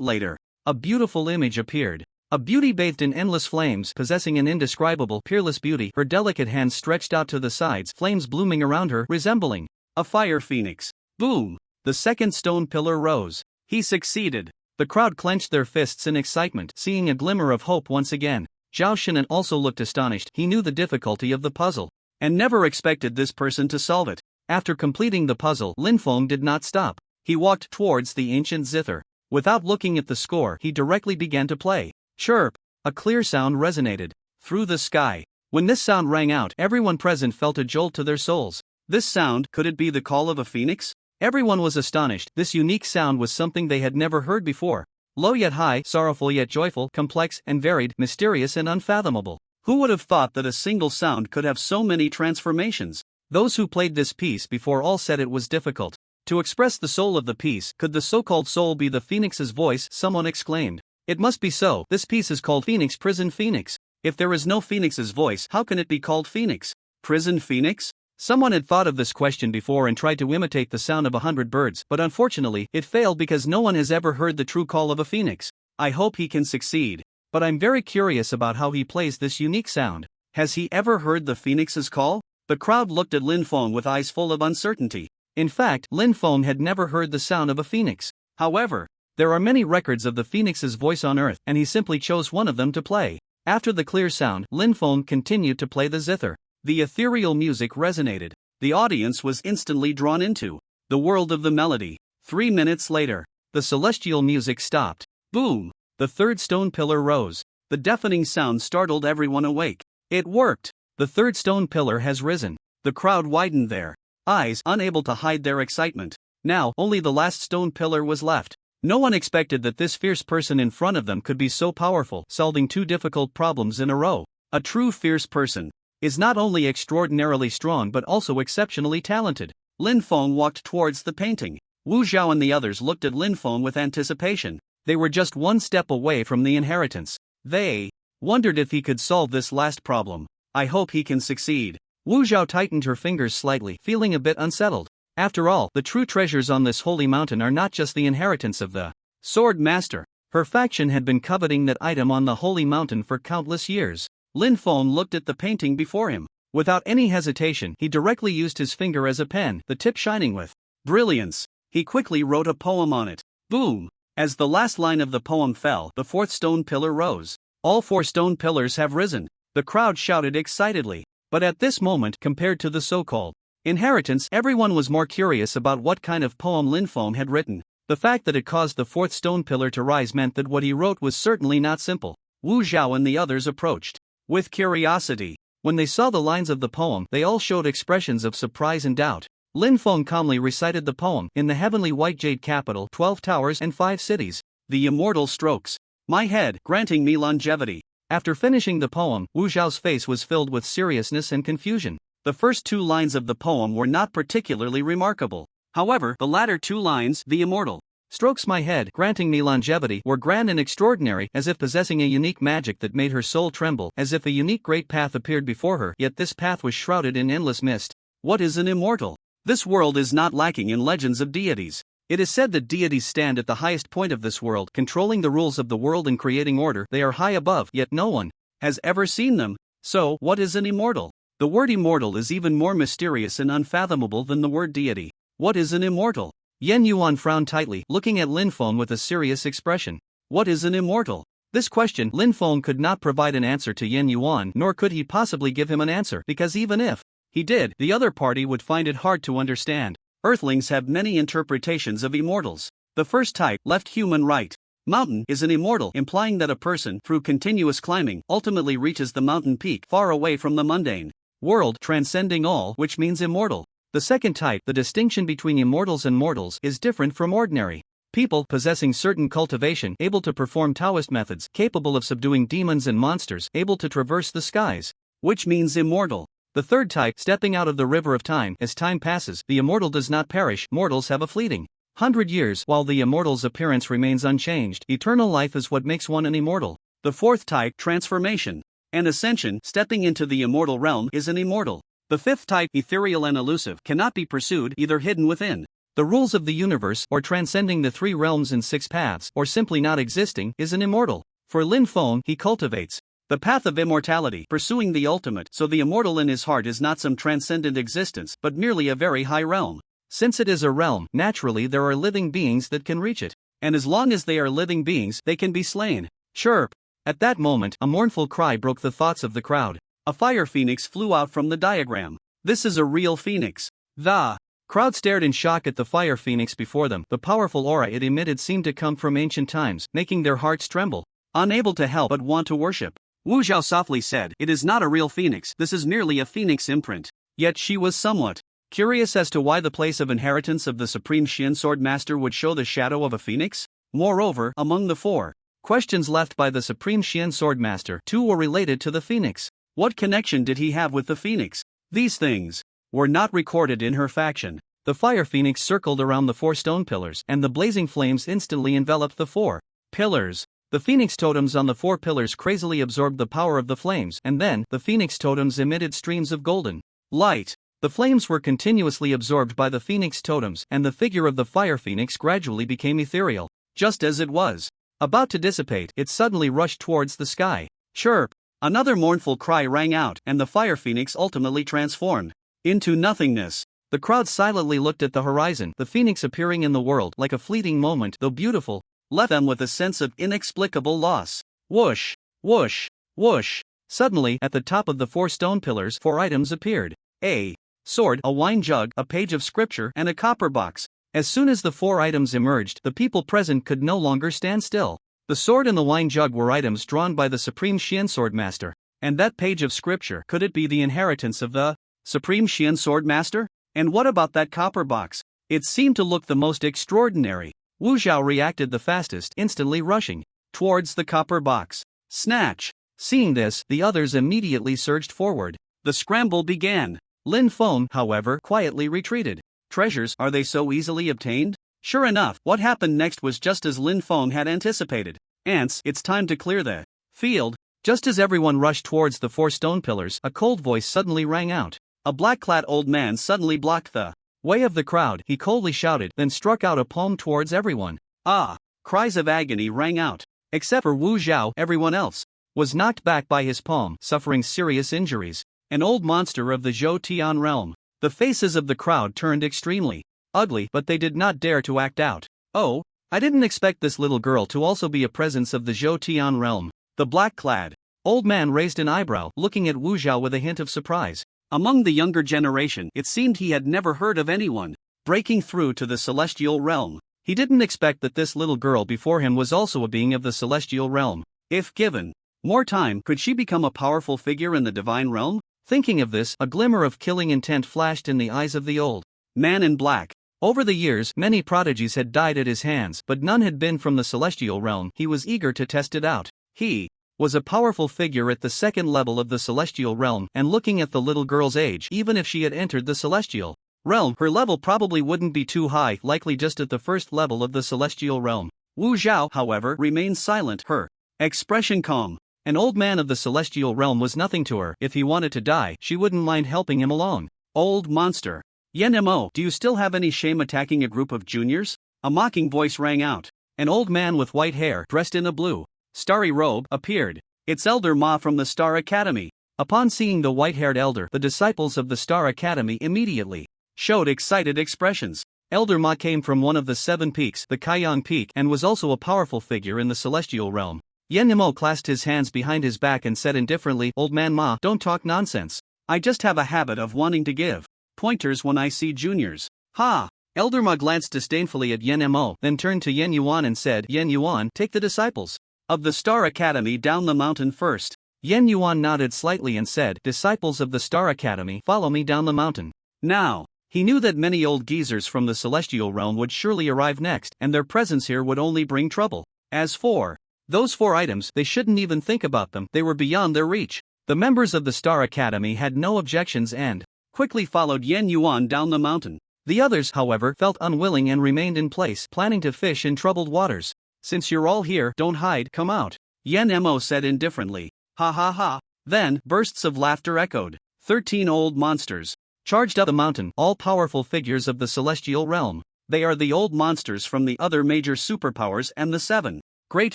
later, a beautiful image appeared. A beauty bathed in endless flames, possessing an indescribable, peerless beauty, her delicate hands stretched out to the sides, flames blooming around her, resembling a fire phoenix. Boom! The second stone pillar rose. He succeeded. The crowd clenched their fists in excitement, seeing a glimmer of hope once again. Zhao Shinan also looked astonished. He knew the difficulty of the puzzle, and never expected this person to solve it. After completing the puzzle, Linfeng did not stop. He walked towards the ancient zither. Without looking at the score, he directly began to play. Chirp! A clear sound resonated through the sky. When this sound rang out, everyone present felt a jolt to their souls. This sound, could it be the call of a phoenix? Everyone was astonished. This unique sound was something they had never heard before. Low yet high, sorrowful yet joyful, complex and varied, mysterious and unfathomable. Who would have thought that a single sound could have so many transformations? Those who played this piece before all said it was difficult to express the soul of the piece. Could the so-called soul be the phoenix's voice? Someone exclaimed. It must be so. This piece is called Phoenix Prison Phoenix. If there is no phoenix's voice, how can it be called Phoenix Prison Phoenix? Someone had thought of this question before and tried to imitate the sound of 100 birds, but unfortunately, it failed because no one has ever heard the true call of a phoenix. I hope he can succeed. But I'm very curious about how he plays this unique sound. Has he ever heard the phoenix's call? The crowd looked at Linfeng with eyes full of uncertainty. In fact, Linfeng had never heard the sound of a phoenix. However, there are many records of the phoenix's voice on Earth, and he simply chose one of them to play. After the clear sound, Linfeng continued to play the zither. The ethereal music resonated. The audience was instantly drawn into the world of the melody. 3 minutes later, the celestial music stopped. Boom! The third stone pillar rose. The deafening sound startled everyone awake. It worked! The third stone pillar has risen. The crowd widened their eyes, unable to hide their excitement. Now, only the last stone pillar was left. No one expected that this fierce person in front of them could be so powerful, solving 2 difficult problems in a row. A true fierce person is not only extraordinarily strong but also exceptionally talented. Linfeng walked towards the painting. Wu Zhao and the others looked at Linfeng with anticipation. They were just one step away from the inheritance. They wondered if he could solve this last problem. I hope he can succeed. Wu Zhao tightened her fingers slightly, feeling a bit unsettled. After all, the true treasures on this holy mountain are not just the inheritance of the Sword Master. Her faction had been coveting that item on the holy mountain for countless years. Linfeng looked at the painting before him. Without any hesitation, he directly used his finger as a pen, the tip shining with brilliance. He quickly wrote a poem on it. Boom! As the last line of the poem fell, the 4th stone pillar rose. All 4 stone pillars have risen. The crowd shouted excitedly. But at this moment, compared to the so-called inheritance, everyone was more curious about what kind of poem Linfeng had written. The fact that it caused the 4th stone pillar to rise meant that what he wrote was certainly not simple. Wu Zhao and the others approached with curiosity. When they saw the lines of the poem, they all showed expressions of surprise and doubt. Linfeng calmly recited the poem. In the heavenly white jade capital, 12 towers and 5 cities. The immortal strokes my head, granting me longevity. After finishing the poem, Wu Zhao's face was filled with seriousness and confusion. The first 2 lines of the poem were not particularly remarkable. However, the latter 2 lines, the immortal strokes my head, granting me longevity, were grand and extraordinary, as if possessing a unique magic that made her soul tremble, as if a unique great path appeared before her, yet this path was shrouded in endless mist. What is an immortal? This world is not lacking in legends of deities. It is said that deities stand at the highest point of this world, controlling the rules of the world and creating order. They are high above, yet no one has ever seen them. So, what is an immortal? The word immortal is even more mysterious and unfathomable than the word deity. What is an immortal? Yen Yuan frowned tightly, looking at Linfeng with a serious expression. What is an immortal? This question, Linfeng could not provide an answer to Yen Yuan, nor could he possibly give him an answer, because even if he did, the other party would find it hard to understand. Earthlings have many interpretations of immortals. The first type, left human right mountain, is an immortal, implying that a person, through continuous climbing, ultimately reaches the mountain peak far away from the mundane world, transcending all, which means immortal. The second type, the distinction between immortals and mortals, is different from ordinary people, possessing certain cultivation, able to perform Taoist methods, capable of subduing demons and monsters, able to traverse the skies, which means immortal. The third type, stepping out of the river of time. As time passes, the immortal does not perish. Mortals have a fleeting 100 years, while the immortal's appearance remains unchanged. Eternal life is what makes one an immortal. The fourth type, transformation. And ascension, stepping into the immortal realm, is an immortal. The fifth type, ethereal and elusive, cannot be pursued, either hidden within the rules of the universe, or transcending the 3 realms in 6 paths, or simply not existing, is an immortal. For Lin Feng, he cultivates the path of immortality, pursuing the ultimate, so the immortal in his heart is not some transcendent existence, but merely a very high realm. Since it is a realm, naturally there are living beings that can reach it. And as long as they are living beings, they can be slain. Chirp! At that moment, a mournful cry broke the thoughts of the crowd. A fire phoenix flew out from the diagram. This is a real phoenix. The crowd stared in shock at the fire phoenix before them. The powerful aura it emitted seemed to come from ancient times, making their hearts tremble. Unable to help but want to worship, Wu Zhao softly said, "It is not a real phoenix, this is merely a phoenix imprint." Yet she was somewhat curious as to why the place of inheritance of the Supreme Xian Sword Master would show the shadow of a phoenix. Moreover, among the 4 questions left by the Supreme Xian Sword Master, 2 were related to the phoenix. What connection did he have with the phoenix? These things were not recorded in her faction. The fire phoenix circled around the 4 stone pillars, and the blazing flames instantly enveloped the 4 pillars. The phoenix totems on the 4 pillars crazily absorbed the power of the flames, and then, the phoenix totems emitted streams of golden light. The flames were continuously absorbed by the phoenix totems, and the figure of the fire phoenix gradually became ethereal. Just as it was about to dissipate, it suddenly rushed towards the sky. Chirp! Another mournful cry rang out, and the fire phoenix ultimately transformed into nothingness. The crowd silently looked at the horizon. The phoenix appearing in the world, like a fleeting moment, though beautiful, left them with a sense of inexplicable loss. Whoosh! Whoosh! Whoosh! Suddenly, at the top of the 4 stone pillars, 4 items appeared. A sword, a wine jug, a page of scripture, and a copper box. As soon as the 4 items emerged, the people present could no longer stand still. The sword and the wine jug were items drawn by the Supreme Xian Sword Master. And that page of scripture, could it be the inheritance of the Supreme Xian Sword Master? And what about that copper box? It seemed to look the most extraordinary. Wu Zhao reacted the fastest, instantly rushing towards the copper box. Snatch! Seeing this, the others immediately surged forward. The scramble began. Lin Feng, however, quietly retreated. Treasures, are they so easily obtained? Sure enough, what happened next was just as Lin Feng had anticipated. Ants, it's time to clear the field. Just as everyone rushed towards the 4 stone pillars, a cold voice suddenly rang out. A black-clad old man suddenly blocked the way of the crowd. He coldly shouted, then struck out a palm towards everyone. Ah! Cries of agony rang out. Except for Wu Zhao, everyone else was knocked back by his palm, suffering serious injuries. An old monster of the Zhou Tian realm. The faces of the crowd turned extremely ugly, but they did not dare to act out. Oh, I didn't expect this little girl to also be a presence of the Zhou Tian realm. The black-clad old man raised an eyebrow, looking at Wu Zhao with a hint of surprise. Among the younger generation, it seemed he had never heard of anyone breaking through to the celestial realm. He didn't expect that this little girl before him was also a being of the celestial realm. If given more time, could she become a powerful figure in the divine realm? Thinking of this, a glimmer of killing intent flashed in the eyes of the old man in black. Over the years, many prodigies had died at his hands, but none had been from the celestial realm. He was eager to test it out. He was a powerful figure at the 2nd level of the celestial realm, and looking at the little girl's age, even if she had entered the celestial realm, her level probably wouldn't be too high, likely just at the 1st level of the celestial realm. Wu Zhao, however, remained silent, her expression calm. An old man of the celestial realm was nothing to her. If he wanted to die, she wouldn't mind helping him along. Old monster. Yen Mo, do you still have any shame attacking a group of juniors? A mocking voice rang out. An old man with white hair, dressed in a blue, starry robe, appeared. It's Elder Ma from the Star Academy. Upon seeing the white-haired elder, the disciples of the Star Academy immediately showed excited expressions. Elder Ma came from one of the 7 peaks, the Tian Peak, and was also a powerful figure in the celestial realm. Yen Mo clasped his hands behind his back and said indifferently, "Old man Ma, don't talk nonsense. I just have a habit of wanting to give pointers when I see juniors." Ha! Elder Ma glanced disdainfully at Yen Mo, then turned to Yen Yuan and said, "Yen Yuan, take the disciples of the Star Academy down the mountain first." Yen Yuan nodded slightly and said, "Disciples of the Star Academy, follow me down the mountain." Now, he knew that many old geezers from the celestial realm would surely arrive next, and their presence here would only bring trouble. As for those 4 items, they shouldn't even think about them, they were beyond their reach. The members of the Star Academy had no objections and quickly followed Yen Yuan down the mountain. The others, however, felt unwilling and remained in place, planning to fish in troubled waters. "Since you're all here, don't hide, come out," Yen Mo said indifferently. "Ha ha ha, Then, bursts of laughter echoed. 13 old monsters charged up the mountain, all powerful figures of the celestial realm. They are the old monsters from the other major superpowers and the 7 great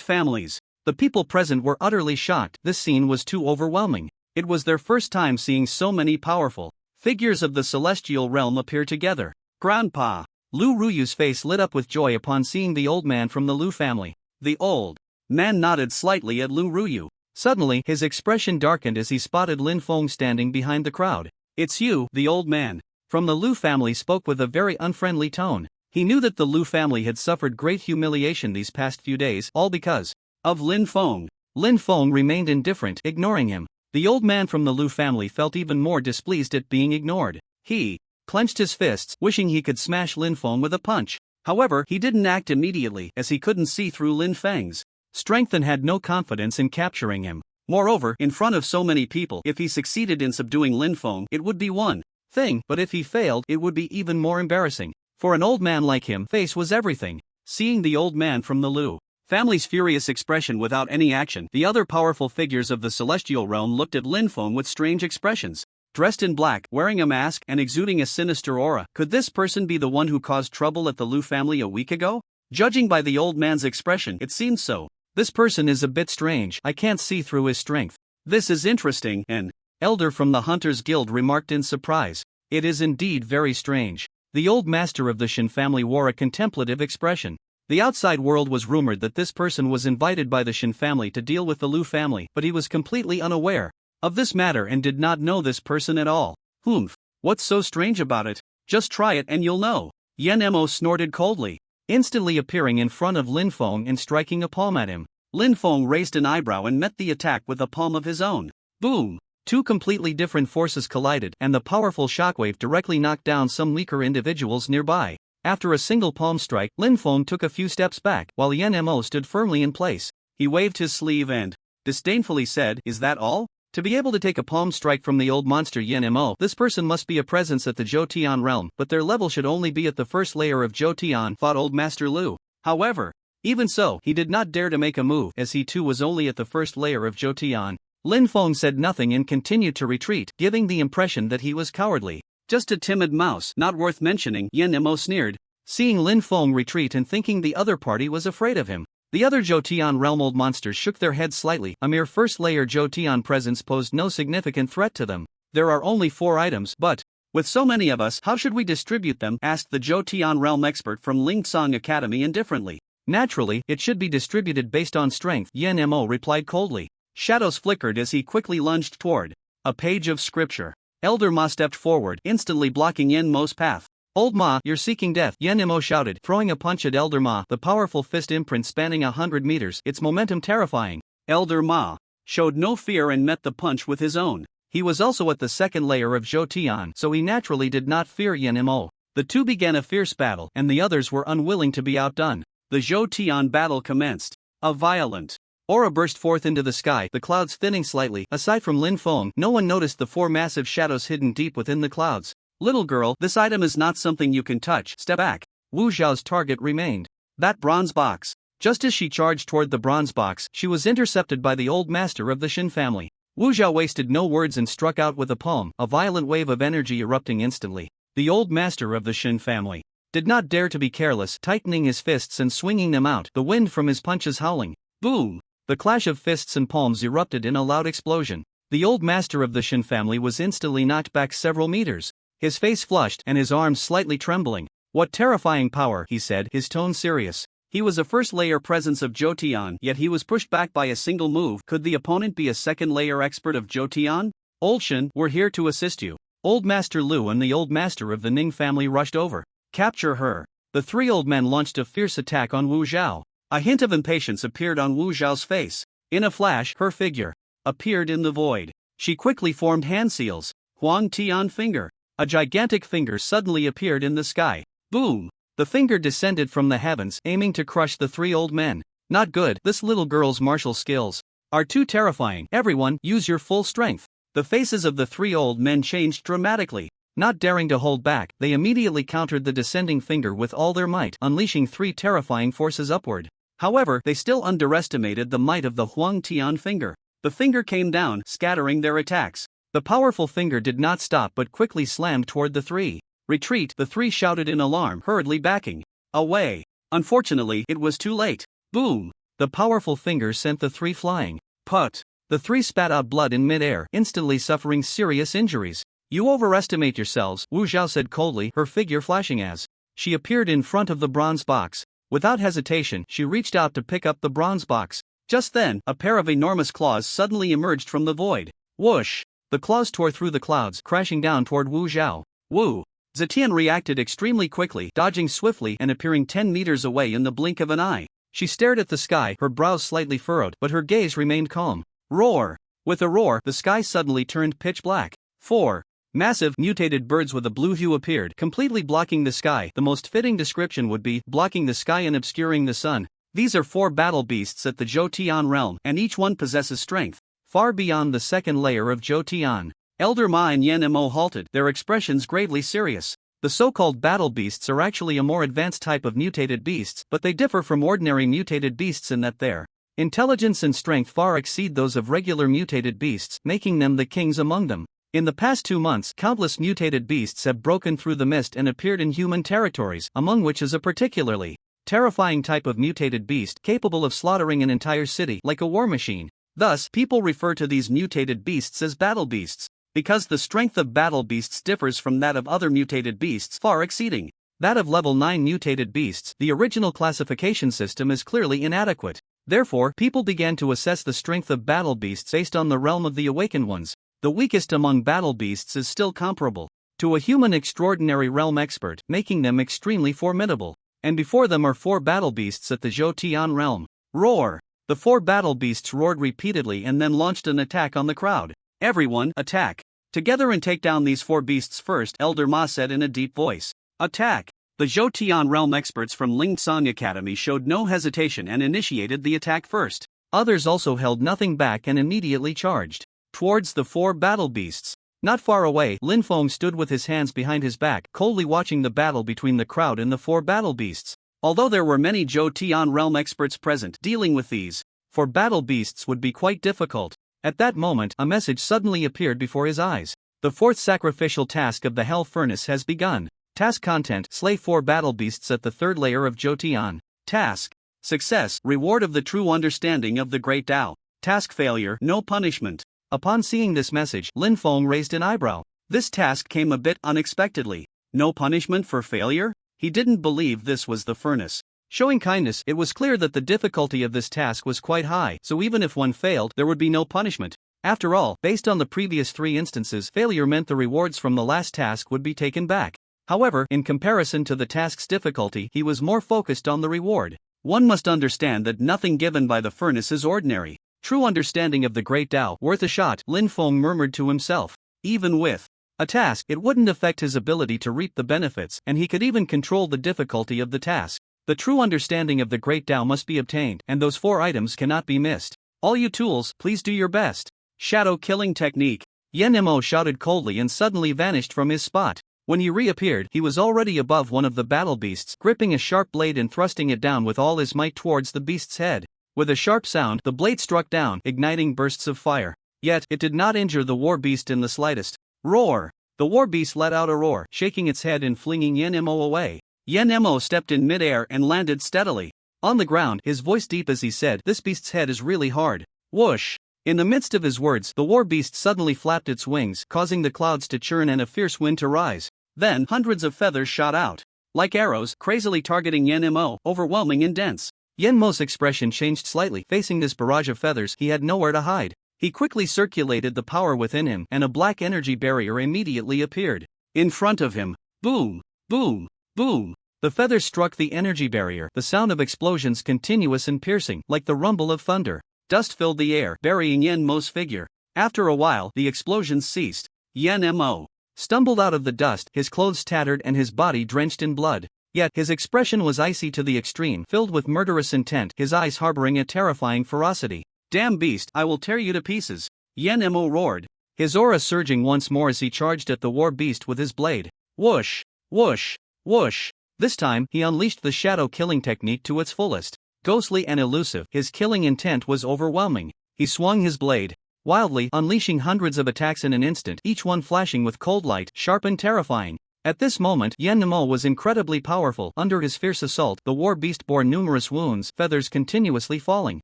families. The people present were utterly shocked. This scene was too overwhelming. It was their first time seeing so many powerful figures of the celestial realm appear together. Grandpa! Lu Ruyu's face lit up with joy upon seeing the old man from the Lu family. The old man nodded slightly at Lu Ruyu. Suddenly, his expression darkened as he spotted Lin Feng standing behind the crowd. It's you, the old man from the Lu family spoke with a very unfriendly tone. He knew that the Lu family had suffered great humiliation these past few days, all because of Lin Feng. Lin Feng remained indifferent, ignoring him. The old man from the Lu family felt even more displeased at being ignored. He clenched his fists, wishing he could smash Lin Feng with a punch. However, he didn't act immediately, as he couldn't see through Lin Feng's strength and had no confidence in capturing him. Moreover, in front of so many people, if he succeeded in subduing Lin Feng, it would be one thing, but if he failed, it would be even more embarrassing. For an old man like him, face was everything. Seeing the old man from the Lu family's furious expression without any action, the other powerful figures of the celestial realm looked at Lin Feng with strange expressions. Dressed in black, wearing a mask, and exuding a sinister aura, could this person be the one who caused trouble at the Lu family a week ago? Judging by the old man's expression, it seemed so. This person is a bit strange. I can't see through his strength. This is interesting, an elder from the Hunters Guild remarked in surprise. It is indeed very strange. The old master of the Shin family wore a contemplative expression. The outside world was rumored that this person was invited by the Shin family to deal with the Lu family, but he was completely unaware of this matter and did not know this person at all. Humph. What's so strange about it? Just try it and you'll know. Yen Mo snorted coldly, instantly appearing in front of Lin Feng and striking a palm at him. Lin Feng raised an eyebrow and met the attack with a palm of his own. Boom! Two completely different forces collided, and the powerful shockwave directly knocked down some weaker individuals nearby. After a single palm strike, Lin Feng took a few steps back, while Yen Mo stood firmly in place. He waved his sleeve and disdainfully said, "Is that all?" To be able to take a palm strike from the old monster Yen Mo, this person must be a presence at the Zhou realm, but their level should only be at the first layer of Zhou, thought old Master Lu. However, even so, he did not dare to make a move, as he too was only at the first layer of Zhou. Lin Feng said nothing and continued to retreat, giving the impression that he was cowardly. Just a timid mouse, not worth mentioning, Yen Mo sneered, seeing Lin Feng retreat and thinking the other party was afraid of him. The other Zhou realm old monsters shook their heads slightly. A mere first-layer Zhou presence posed no significant threat to them. There are only 4 items, but with so many of us, how should we distribute them? Asked the Zhou realm expert from Lingsong Academy indifferently. Naturally, it should be distributed based on strength, Yen Mo replied coldly. Shadows flickered as he quickly lunged toward a page of scripture. Elder Ma stepped forward, instantly blocking Yen Mo's path. Old Ma, you're seeking death, Yen Mo shouted, throwing a punch at Elder Ma, the powerful fist imprint spanning 100 meters, its momentum terrifying. Elder Ma showed no fear and met the punch with his own. He was also at the second layer of Zhou, so he naturally did not fear Yen Mo. The two began a fierce battle, and the others were unwilling to be outdone. The Zhou battle commenced. A violent aura burst forth into the sky, the clouds thinning slightly. Aside from Lin Feng, no one noticed the 4 massive shadows hidden deep within the clouds. Little girl, this item is not something you can touch. Step back. Wu Zhao's target remained that bronze box. Just as she charged toward the bronze box, she was intercepted by the old master of the Shin family. Wu Zhao wasted no words and struck out with a palm, a violent wave of energy erupting instantly. The old master of the Shin family did not dare to be careless, tightening his fists and swinging them out, the wind from his punches howling. Boom! The clash of fists and palms erupted in a loud explosion. The old master of the Shin family was instantly knocked back several meters, his face flushed and his arms slightly trembling. What terrifying power, he said, his tone serious. He was a first-layer presence of Zhou, yet he was pushed back by a single move. Could the opponent be a second-layer expert of Zhou? Old Shin, we're here to assist you. Old Master Lu and the old master of the Ning family rushed over. Capture her. The 3 old men launched a fierce attack on Wu Zhao. A hint of impatience appeared on Wu Zhao's face. In a flash, her figure appeared in the void. She quickly formed hand seals. Huang Tian finger. A gigantic finger suddenly appeared in the sky. Boom! The finger descended from the heavens, aiming to crush the 3 old men. Not good. This little girl's martial skills are too terrifying. Everyone, use your full strength. The faces of the 3 old men changed dramatically. Not daring to hold back, they immediately countered the descending finger with all their might, unleashing 3 terrifying forces upward. However, they still underestimated the might of the Huang Tian finger. The finger came down, scattering their attacks. The powerful finger did not stop but quickly slammed toward the three. Retreat, the three shouted in alarm, hurriedly backing away. Unfortunately, it was too late. Boom! The powerful finger sent the three flying. Put! The three spat out blood in midair, instantly suffering serious injuries. You overestimate yourselves, Wu Zhao said coldly, her figure flashing as she appeared in front of the bronze box. Without hesitation, she reached out to pick up the bronze box. Just then, a pair of enormous claws suddenly emerged from the void. Whoosh! The claws tore through the clouds, crashing down toward Wu Zhao. Wu Zetian reacted extremely quickly, dodging swiftly and appearing 10 meters away in the blink of an eye. She stared at the sky, her brows slightly furrowed, but her gaze remained calm. Roar! With a roar, the sky suddenly turned pitch black. 4 massive, mutated birds with a blue hue appeared, completely blocking the sky. The most fitting description would be, blocking the sky and obscuring the sun. These are 4 battle beasts at the Zhou Tian realm, and each one possesses strength far beyond the second layer of Zhou Tian. Elder Ma and Yan Mo halted, their expressions gravely serious. The so-called battle beasts are actually a more advanced type of mutated beasts, but they differ from ordinary mutated beasts in that their intelligence and strength far exceed those of regular mutated beasts, making them the kings among them. In the past 2 months, countless mutated beasts have broken through the mist and appeared in human territories, among which is a particularly terrifying type of mutated beast capable of slaughtering an entire city like a war machine. Thus, people refer to these mutated beasts as battle beasts, because the strength of battle beasts differs from that of other mutated beasts, far exceeding that of level 9 mutated beasts. The original classification system is clearly inadequate. Therefore, people began to assess the strength of battle beasts based on the realm of the awakened ones. The weakest among battle beasts is still comparable to a human extraordinary realm expert, making them extremely formidable. And before them are 4 battle beasts at the Zhou Tian realm. Roar! The 4 battle beasts roared repeatedly and then launched an attack on the crowd. Everyone, attack! Together and take down these 4 beasts first, Elder Ma said in a deep voice. Attack! The Zhou Tian realm experts from Lingsong Academy showed no hesitation and initiated the attack first. Others also held nothing back and immediately charged towards the 4 battle beasts. Not far away, Lin Feng stood with his hands behind his back, coldly watching the battle between the crowd and the 4 battle beasts. Although there were many Zhou Tian realm experts present, dealing with these 4 battle beasts would be quite difficult. At that moment, a message suddenly appeared before his eyes. The 4th sacrificial task of the Hell Furnace has begun. Task content: slay 4 battle beasts at the 3rd layer of Zhou Tian. Task success: reward of the true understanding of the Great Tao. Task failure: no punishment. Upon seeing this message, Lin Feng raised an eyebrow. This task came a bit unexpectedly. No punishment for failure? He didn't believe this was the furnace. Showing kindness, it was clear that the difficulty of this task was quite high, so even if one failed, there would be no punishment. After all, based on the previous 3 instances, failure meant the rewards from the last task would be taken back. However, in comparison to the task's difficulty, he was more focused on the reward. One must understand that nothing given by the furnace is ordinary. True understanding of the Great Tao, worth a shot, Lin Feng murmured to himself. Even with a task, it wouldn't affect his ability to reap the benefits, and he could even control the difficulty of the task. The true understanding of the Great Tao must be obtained, and those 4 items cannot be missed. All you tools, please do your best. Shadow killing technique. Yan Mo shouted coldly and suddenly vanished from his spot. When he reappeared, he was already above one of the battle beasts, gripping a sharp blade and thrusting it down with all his might towards the beast's head. With a sharp sound, the blade struck down, igniting bursts of fire. Yet, it did not injure the war beast in the slightest. Roar! The war beast let out a roar, shaking its head and flinging Yan Mo away. Yan Mo stepped in midair and landed steadily on the ground, his voice deep as he said, "This beast's head is really hard." Whoosh! In the midst of his words, the war beast suddenly flapped its wings, causing the clouds to churn and a fierce wind to rise. Then, hundreds of feathers shot out, like arrows, crazily targeting Yan Mo, overwhelming and dense. Yan Mo's expression changed slightly. Facing this barrage of feathers, he had nowhere to hide. He quickly circulated the power within him, and a black energy barrier immediately appeared in front of him. Boom! Boom! Boom! The feathers struck the energy barrier, the sound of explosions continuous and piercing, like the rumble of thunder. Dust filled the air, burying Yan Mo's figure. After a while, the explosions ceased. Yan Mo stumbled out of the dust, his clothes tattered and his body drenched in blood. Yet, his expression was icy to the extreme, filled with murderous intent, his eyes harboring a terrifying ferocity. "Damn beast, I will tear you to pieces!" Yan Mo roared, his aura surging once more as he charged at the war beast with his blade. Whoosh! Whoosh! Whoosh! This time, he unleashed the shadow killing technique to its fullest. Ghostly and elusive, his killing intent was overwhelming. He swung his blade wildly, unleashing hundreds of attacks in an instant, each one flashing with cold light, sharp and terrifying. At this moment, Yen Nemo was incredibly powerful. Under his fierce assault, the war beast bore numerous wounds, feathers continuously falling.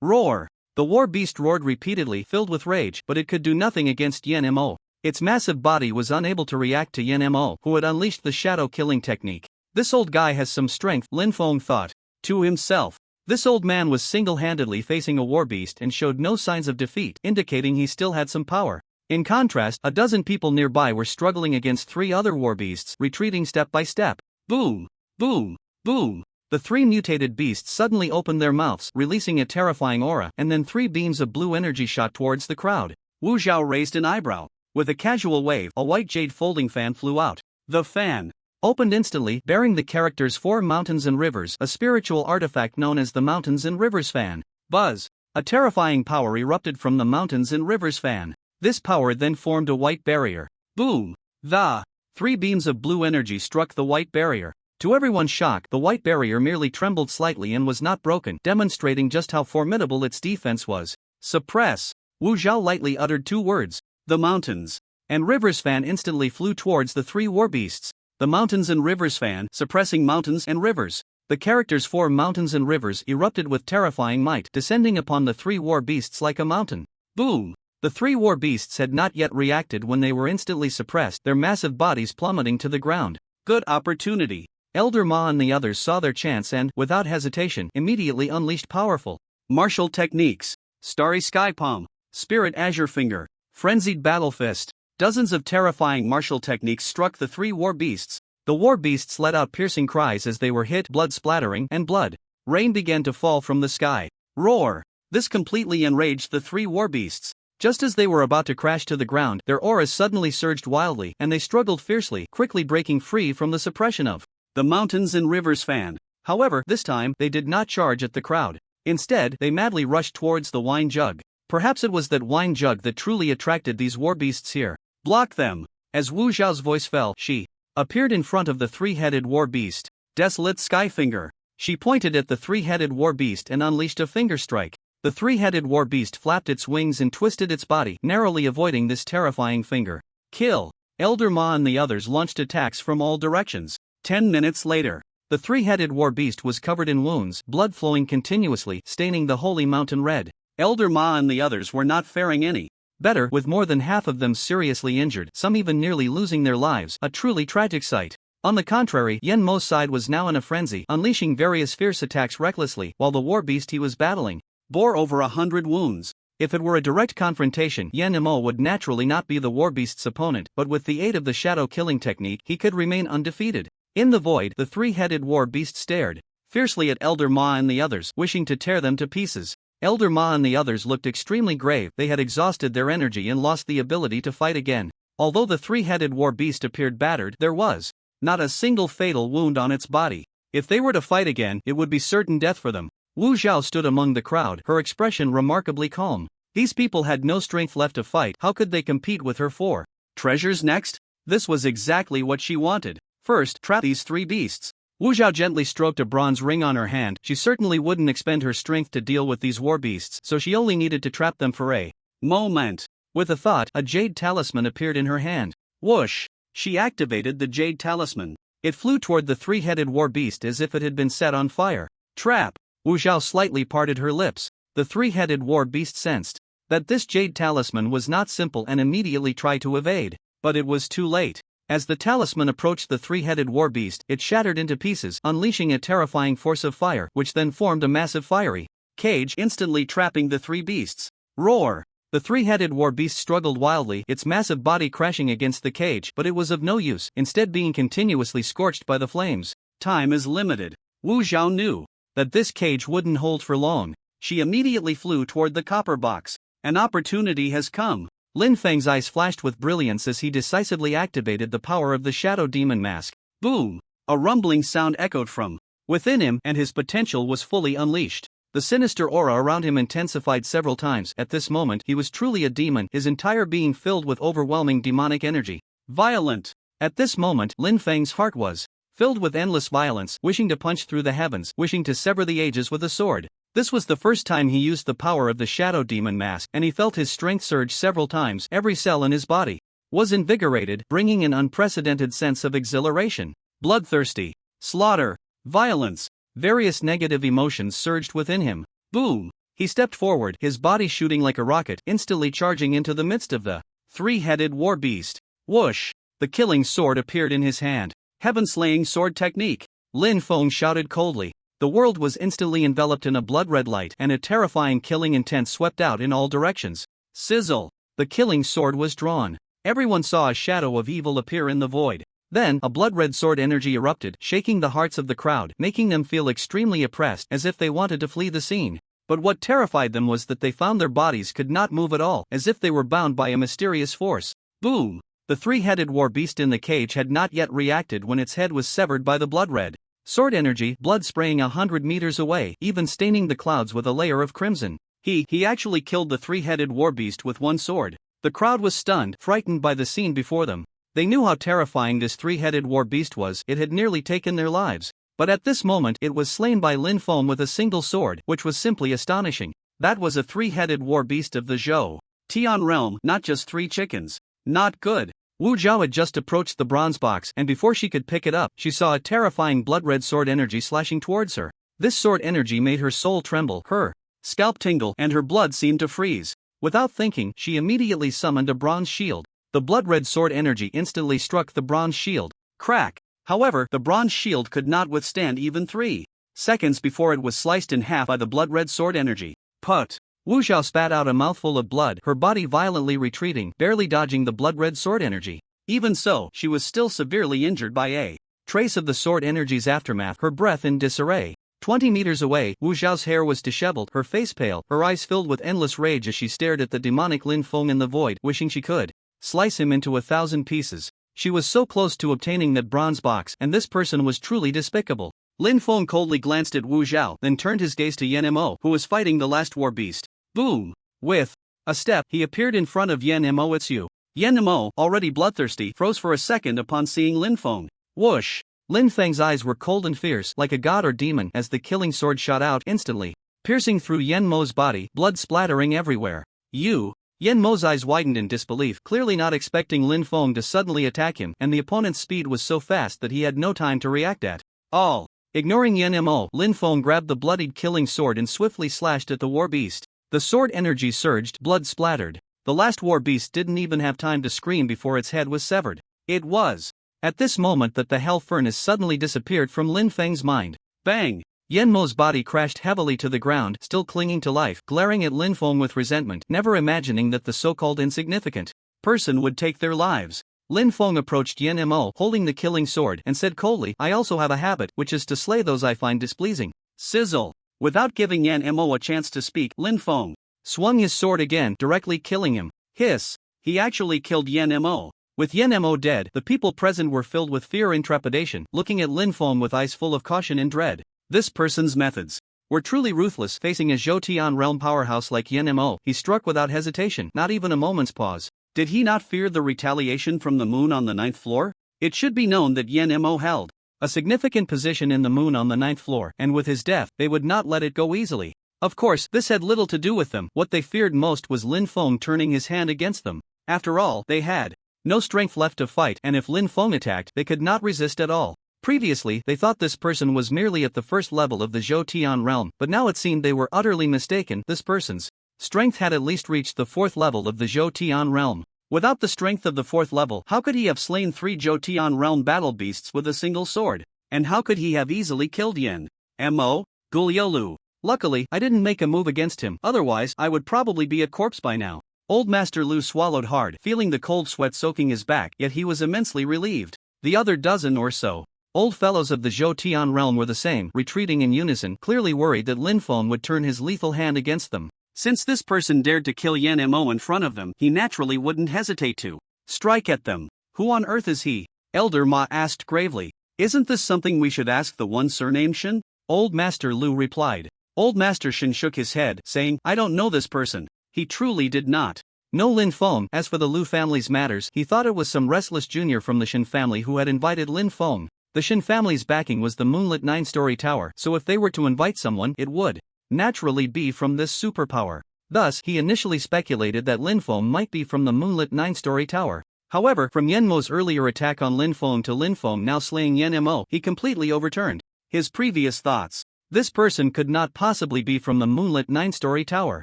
Roar! The war beast roared repeatedly, filled with rage, but it could do nothing against Yen Nemo. Its massive body was unable to react to Yen Nemo, who had unleashed the shadow killing technique. This old guy has some strength, Lin Feng thought to himself. This old man was single-handedly facing a war beast and showed no signs of defeat, indicating he still had some power. In contrast, a dozen people nearby were struggling against 3 other war beasts, retreating step by step. Boom! Boom! Boom! The 3 mutated beasts suddenly opened their mouths, releasing a terrifying aura, and then 3 beams of blue energy shot towards the crowd. Wu Zhao raised an eyebrow. With a casual wave, a white jade folding fan flew out. The fan opened instantly, bearing the characters 4 mountains and rivers, a spiritual artifact known as the Mountains and Rivers fan. Buzz! A terrifying power erupted from the Mountains and Rivers fan. This power then formed a white barrier. Boom! The 3 beams of blue energy struck the white barrier. To everyone's shock, the white barrier merely trembled slightly and was not broken, demonstrating just how formidable its defense was. Suppress! Wu Zhao lightly uttered 2 words. The Mountains and Rivers fan instantly flew towards the 3 war beasts. The Mountains and Rivers fan, suppressing mountains and rivers. The characters 4 mountains and rivers erupted with terrifying might, descending upon the 3 war beasts like a mountain. Boom! The 3 war beasts had not yet reacted when they were instantly suppressed, their massive bodies plummeting to the ground. Good opportunity. Elder Ma and the others saw their chance and, without hesitation, immediately unleashed powerful martial techniques. Starry Sky Palm, Spirit Azure Finger, Frenzied Battle Fist. Dozens of terrifying martial techniques struck the 3 war beasts. The war beasts let out piercing cries as they were hit, blood splattering, and blood rain began to fall from the sky. Roar! This completely enraged the 3 war beasts. Just as they were about to crash to the ground, their auras suddenly surged wildly, and they struggled fiercely, quickly breaking free from the suppression of the Mountains and Rivers fan. However, this time, they did not charge at the crowd. Instead, they madly rushed towards the wine jug. Perhaps it was that wine jug that truly attracted these war beasts here. Block them! As Wu Zhao's voice fell, she appeared in front of the 3-headed war beast. Desolate Sky Finger. She pointed at the 3-headed war beast and unleashed a finger strike. The 3-headed war beast flapped its wings and twisted its body, narrowly avoiding this terrifying finger. Kill! Elder Ma and the others launched attacks from all directions. 10 minutes later, the 3-headed war beast was covered in wounds, blood flowing continuously, staining the holy mountain red. Elder Ma and the others were not faring any better, with more than half of them seriously injured, some even nearly losing their lives, a truly tragic sight. On the contrary, Yen Mo's side was now in a frenzy, unleashing various fierce attacks recklessly, while the war beast he was battling bore over 100 wounds. If it were a direct confrontation, Yen Mo would naturally not be the war beast's opponent, but with the aid of the shadow killing technique, he could remain undefeated. In the void, the 3-headed war beast stared fiercely at Elder Ma and the others, wishing to tear them to pieces. Elder Ma and the others looked extremely grave. They had exhausted their energy and lost the ability to fight again. Although the 3-headed war beast appeared battered, there was not a single fatal wound on its body. If they were to fight again, it would be certain death for them. Wu Zhao stood among the crowd, her expression remarkably calm. These people had no strength left to fight. How could they compete with her 4 treasures next? This was exactly what she wanted. First, trap these 3 beasts. Wu Zhao gently stroked a bronze ring on her hand. She certainly wouldn't expend her strength to deal with these war beasts, so she only needed to trap them for a moment. With a thought, a jade talisman appeared in her hand. Whoosh! She activated the jade talisman. It flew toward the 3-headed war beast as if it had been set on fire. Trap! Wu Zhao slightly parted her lips. The 3-headed war beast sensed that this jade talisman was not simple and immediately tried to evade. But it was too late. As the talisman approached the 3-headed war beast, it shattered into pieces, unleashing a terrifying force of fire, which then formed a massive fiery cage, instantly trapping the 3 beasts. Roar! The 3-headed war beast struggled wildly, its massive body crashing against the cage, but it was of no use, instead being continuously scorched by the flames. Time is limited. Wu Zhao knew that this cage wouldn't hold for long. She immediately flew toward the copper box. An opportunity has come. Lin Feng's eyes flashed with brilliance as he decisively activated the power of the Shadow Demon Mask. Boom! A rumbling sound echoed from within him, and his potential was fully unleashed. The sinister aura around him intensified several times. At this moment, he was truly a demon, his entire being filled with overwhelming demonic energy. Violent! At this moment, Lin Feng's heart was filled with endless violence, wishing to punch through the heavens, wishing to sever the ages with a sword. This was the first time he used the power of the Shadow Demon mask, and he felt his strength surge several times. Every cell in his body was invigorated, bringing an unprecedented sense of exhilaration. Bloodthirsty, slaughter, violence, various negative emotions surged within him. Boom! He stepped forward, his body shooting like a rocket, instantly charging into the midst of the three-headed war beast. Whoosh! The killing sword appeared in his hand. Heaven-slaying sword technique. Lin Feng shouted coldly. The world was instantly enveloped in a blood-red light, and a terrifying killing intent swept out in all directions. Sizzle! The killing sword was drawn. Everyone saw a shadow of evil appear in the void. Then, a blood-red sword energy erupted, shaking the hearts of the crowd, making them feel extremely oppressed, as if they wanted to flee the scene. But what terrified them was that they found their bodies could not move at all, as if they were bound by a mysterious force. Boom! The three-headed war beast in the cage had not yet reacted when its head was severed by the blood-red sword energy, blood spraying 100 meters away, even staining the clouds with a layer of crimson. He actually killed the three-headed war beast with one sword. The crowd was stunned, frightened by the scene before them. They knew how terrifying this three-headed war beast was. It had nearly taken their lives. But at this moment it was slain by Lin Feng with a single sword, which was simply astonishing. That was a three-headed war beast of the Zhou Tian realm, not just three chickens. Not good. Wu Zhao had just approached the bronze box, and before she could pick it up, she saw a terrifying blood-red sword energy slashing towards her. This sword energy made her soul tremble, her scalp tingle, and her blood seemed to freeze. Without thinking, she immediately summoned a bronze shield. The blood-red sword energy instantly struck the bronze shield. Crack! However, the bronze shield could not withstand even 3 seconds before it was sliced in half by the blood-red sword energy. Put! Wu Zhao spat out a mouthful of blood, her body violently retreating, barely dodging the blood-red sword energy. Even so, she was still severely injured by a trace of the sword energy's aftermath, her breath in disarray. 20 meters away, Wu Zhao's hair was disheveled, her face pale, her eyes filled with endless rage as she stared at the demonic Lin Feng in the void, wishing she could slice him into 1,000 pieces. She was so close to obtaining that bronze box, and this person was truly despicable. Lin Feng coldly glanced at Wu Zhao, then turned his gaze to Yan Mo, who was fighting the last war beast. Boom! With a step, he appeared in front of Yan Mo. It's you. Yan Mo, already bloodthirsty, froze for a second upon seeing Lin Feng. Whoosh! Lin Feng's eyes were cold and fierce, like a god or demon, as the killing sword shot out instantly, piercing through Yan Mo's body, blood splattering everywhere. You! Yan Mo's eyes widened in disbelief, clearly not expecting Lin Feng to suddenly attack him, and the opponent's speed was so fast that he had no time to react at all. Ignoring Yan Mo, Lin Feng grabbed the bloodied killing sword and swiftly slashed at the war beast. The sword energy surged, blood splattered. The last war beast didn't even have time to scream before its head was severed. It was at this moment that the hell furnace suddenly disappeared from Lin Feng's mind. Bang! Yan Mo's body crashed heavily to the ground, still clinging to life, glaring at Lin Feng with resentment, never imagining that the so-called insignificant person would take their lives. Lin Feng approached Yan Mo, holding the killing sword, and said coldly, "I also have a habit, which is to slay those I find displeasing." Sizzle! Without giving Yan Mo a chance to speak, Lin Feng swung his sword again, directly killing him. Hiss! He actually killed Yan Mo. With Yan Mo dead, the people present were filled with fear and trepidation, looking at Lin Feng with eyes full of caution and dread. This person's methods were truly ruthless. Facing a Zhoutian realm powerhouse like Yan Mo, he struck without hesitation, not even a moment's pause. Did he not fear the retaliation from the moon on the 9th floor? It should be known that Yan Mo held a significant position in the moon on the 9th floor, and with his death, they would not let it go easily. Of course, this had little to do with them. What they feared most was Lin Feng turning his hand against them. After all, they had no strength left to fight, and if Lin Feng attacked, they could not resist at all. Previously, they thought this person was merely at the first level of the Zhoutian realm, but now it seemed they were utterly mistaken. This person's strength had at least reached the 4th level of the Zhoutian realm. Without the strength of the 4th level, how could he have slain 3 Zhoutian realm battle beasts with a single sword? And how could he have easily killed Yan Mo, Guliolu? Luckily, I didn't make a move against him, otherwise I would probably be a corpse by now. Old Master Lu swallowed hard, feeling the cold sweat soaking his back, yet he was immensely relieved. The other dozen or so old fellows of the Zhoutian realm were the same, retreating in unison, clearly worried that Lin Feng would turn his lethal hand against them. Since this person dared to kill Yan Mo in front of them, he naturally wouldn't hesitate to strike at them. Who on earth is he? Elder Ma asked gravely. Isn't this something we should ask the one surnamed Shen? Old Master Lu replied. Old Master Shen shook his head, saying, I don't know this person. He truly did not know Lin Feng. As for the Lu family's matters, he thought it was some restless junior from the Shen family who had invited Lin Feng. The Shen family's backing was the moonlit 9-story tower, so if they were to invite someone, it would naturally be from this superpower. Thus, he initially speculated that Linfeng might be from the moonlit 9-story tower. However, from Yenmo's earlier attack on Linfeng to Linfeng now slaying Yenmo, he completely overturned his previous thoughts. This person could not possibly be from the moonlit 9-story tower.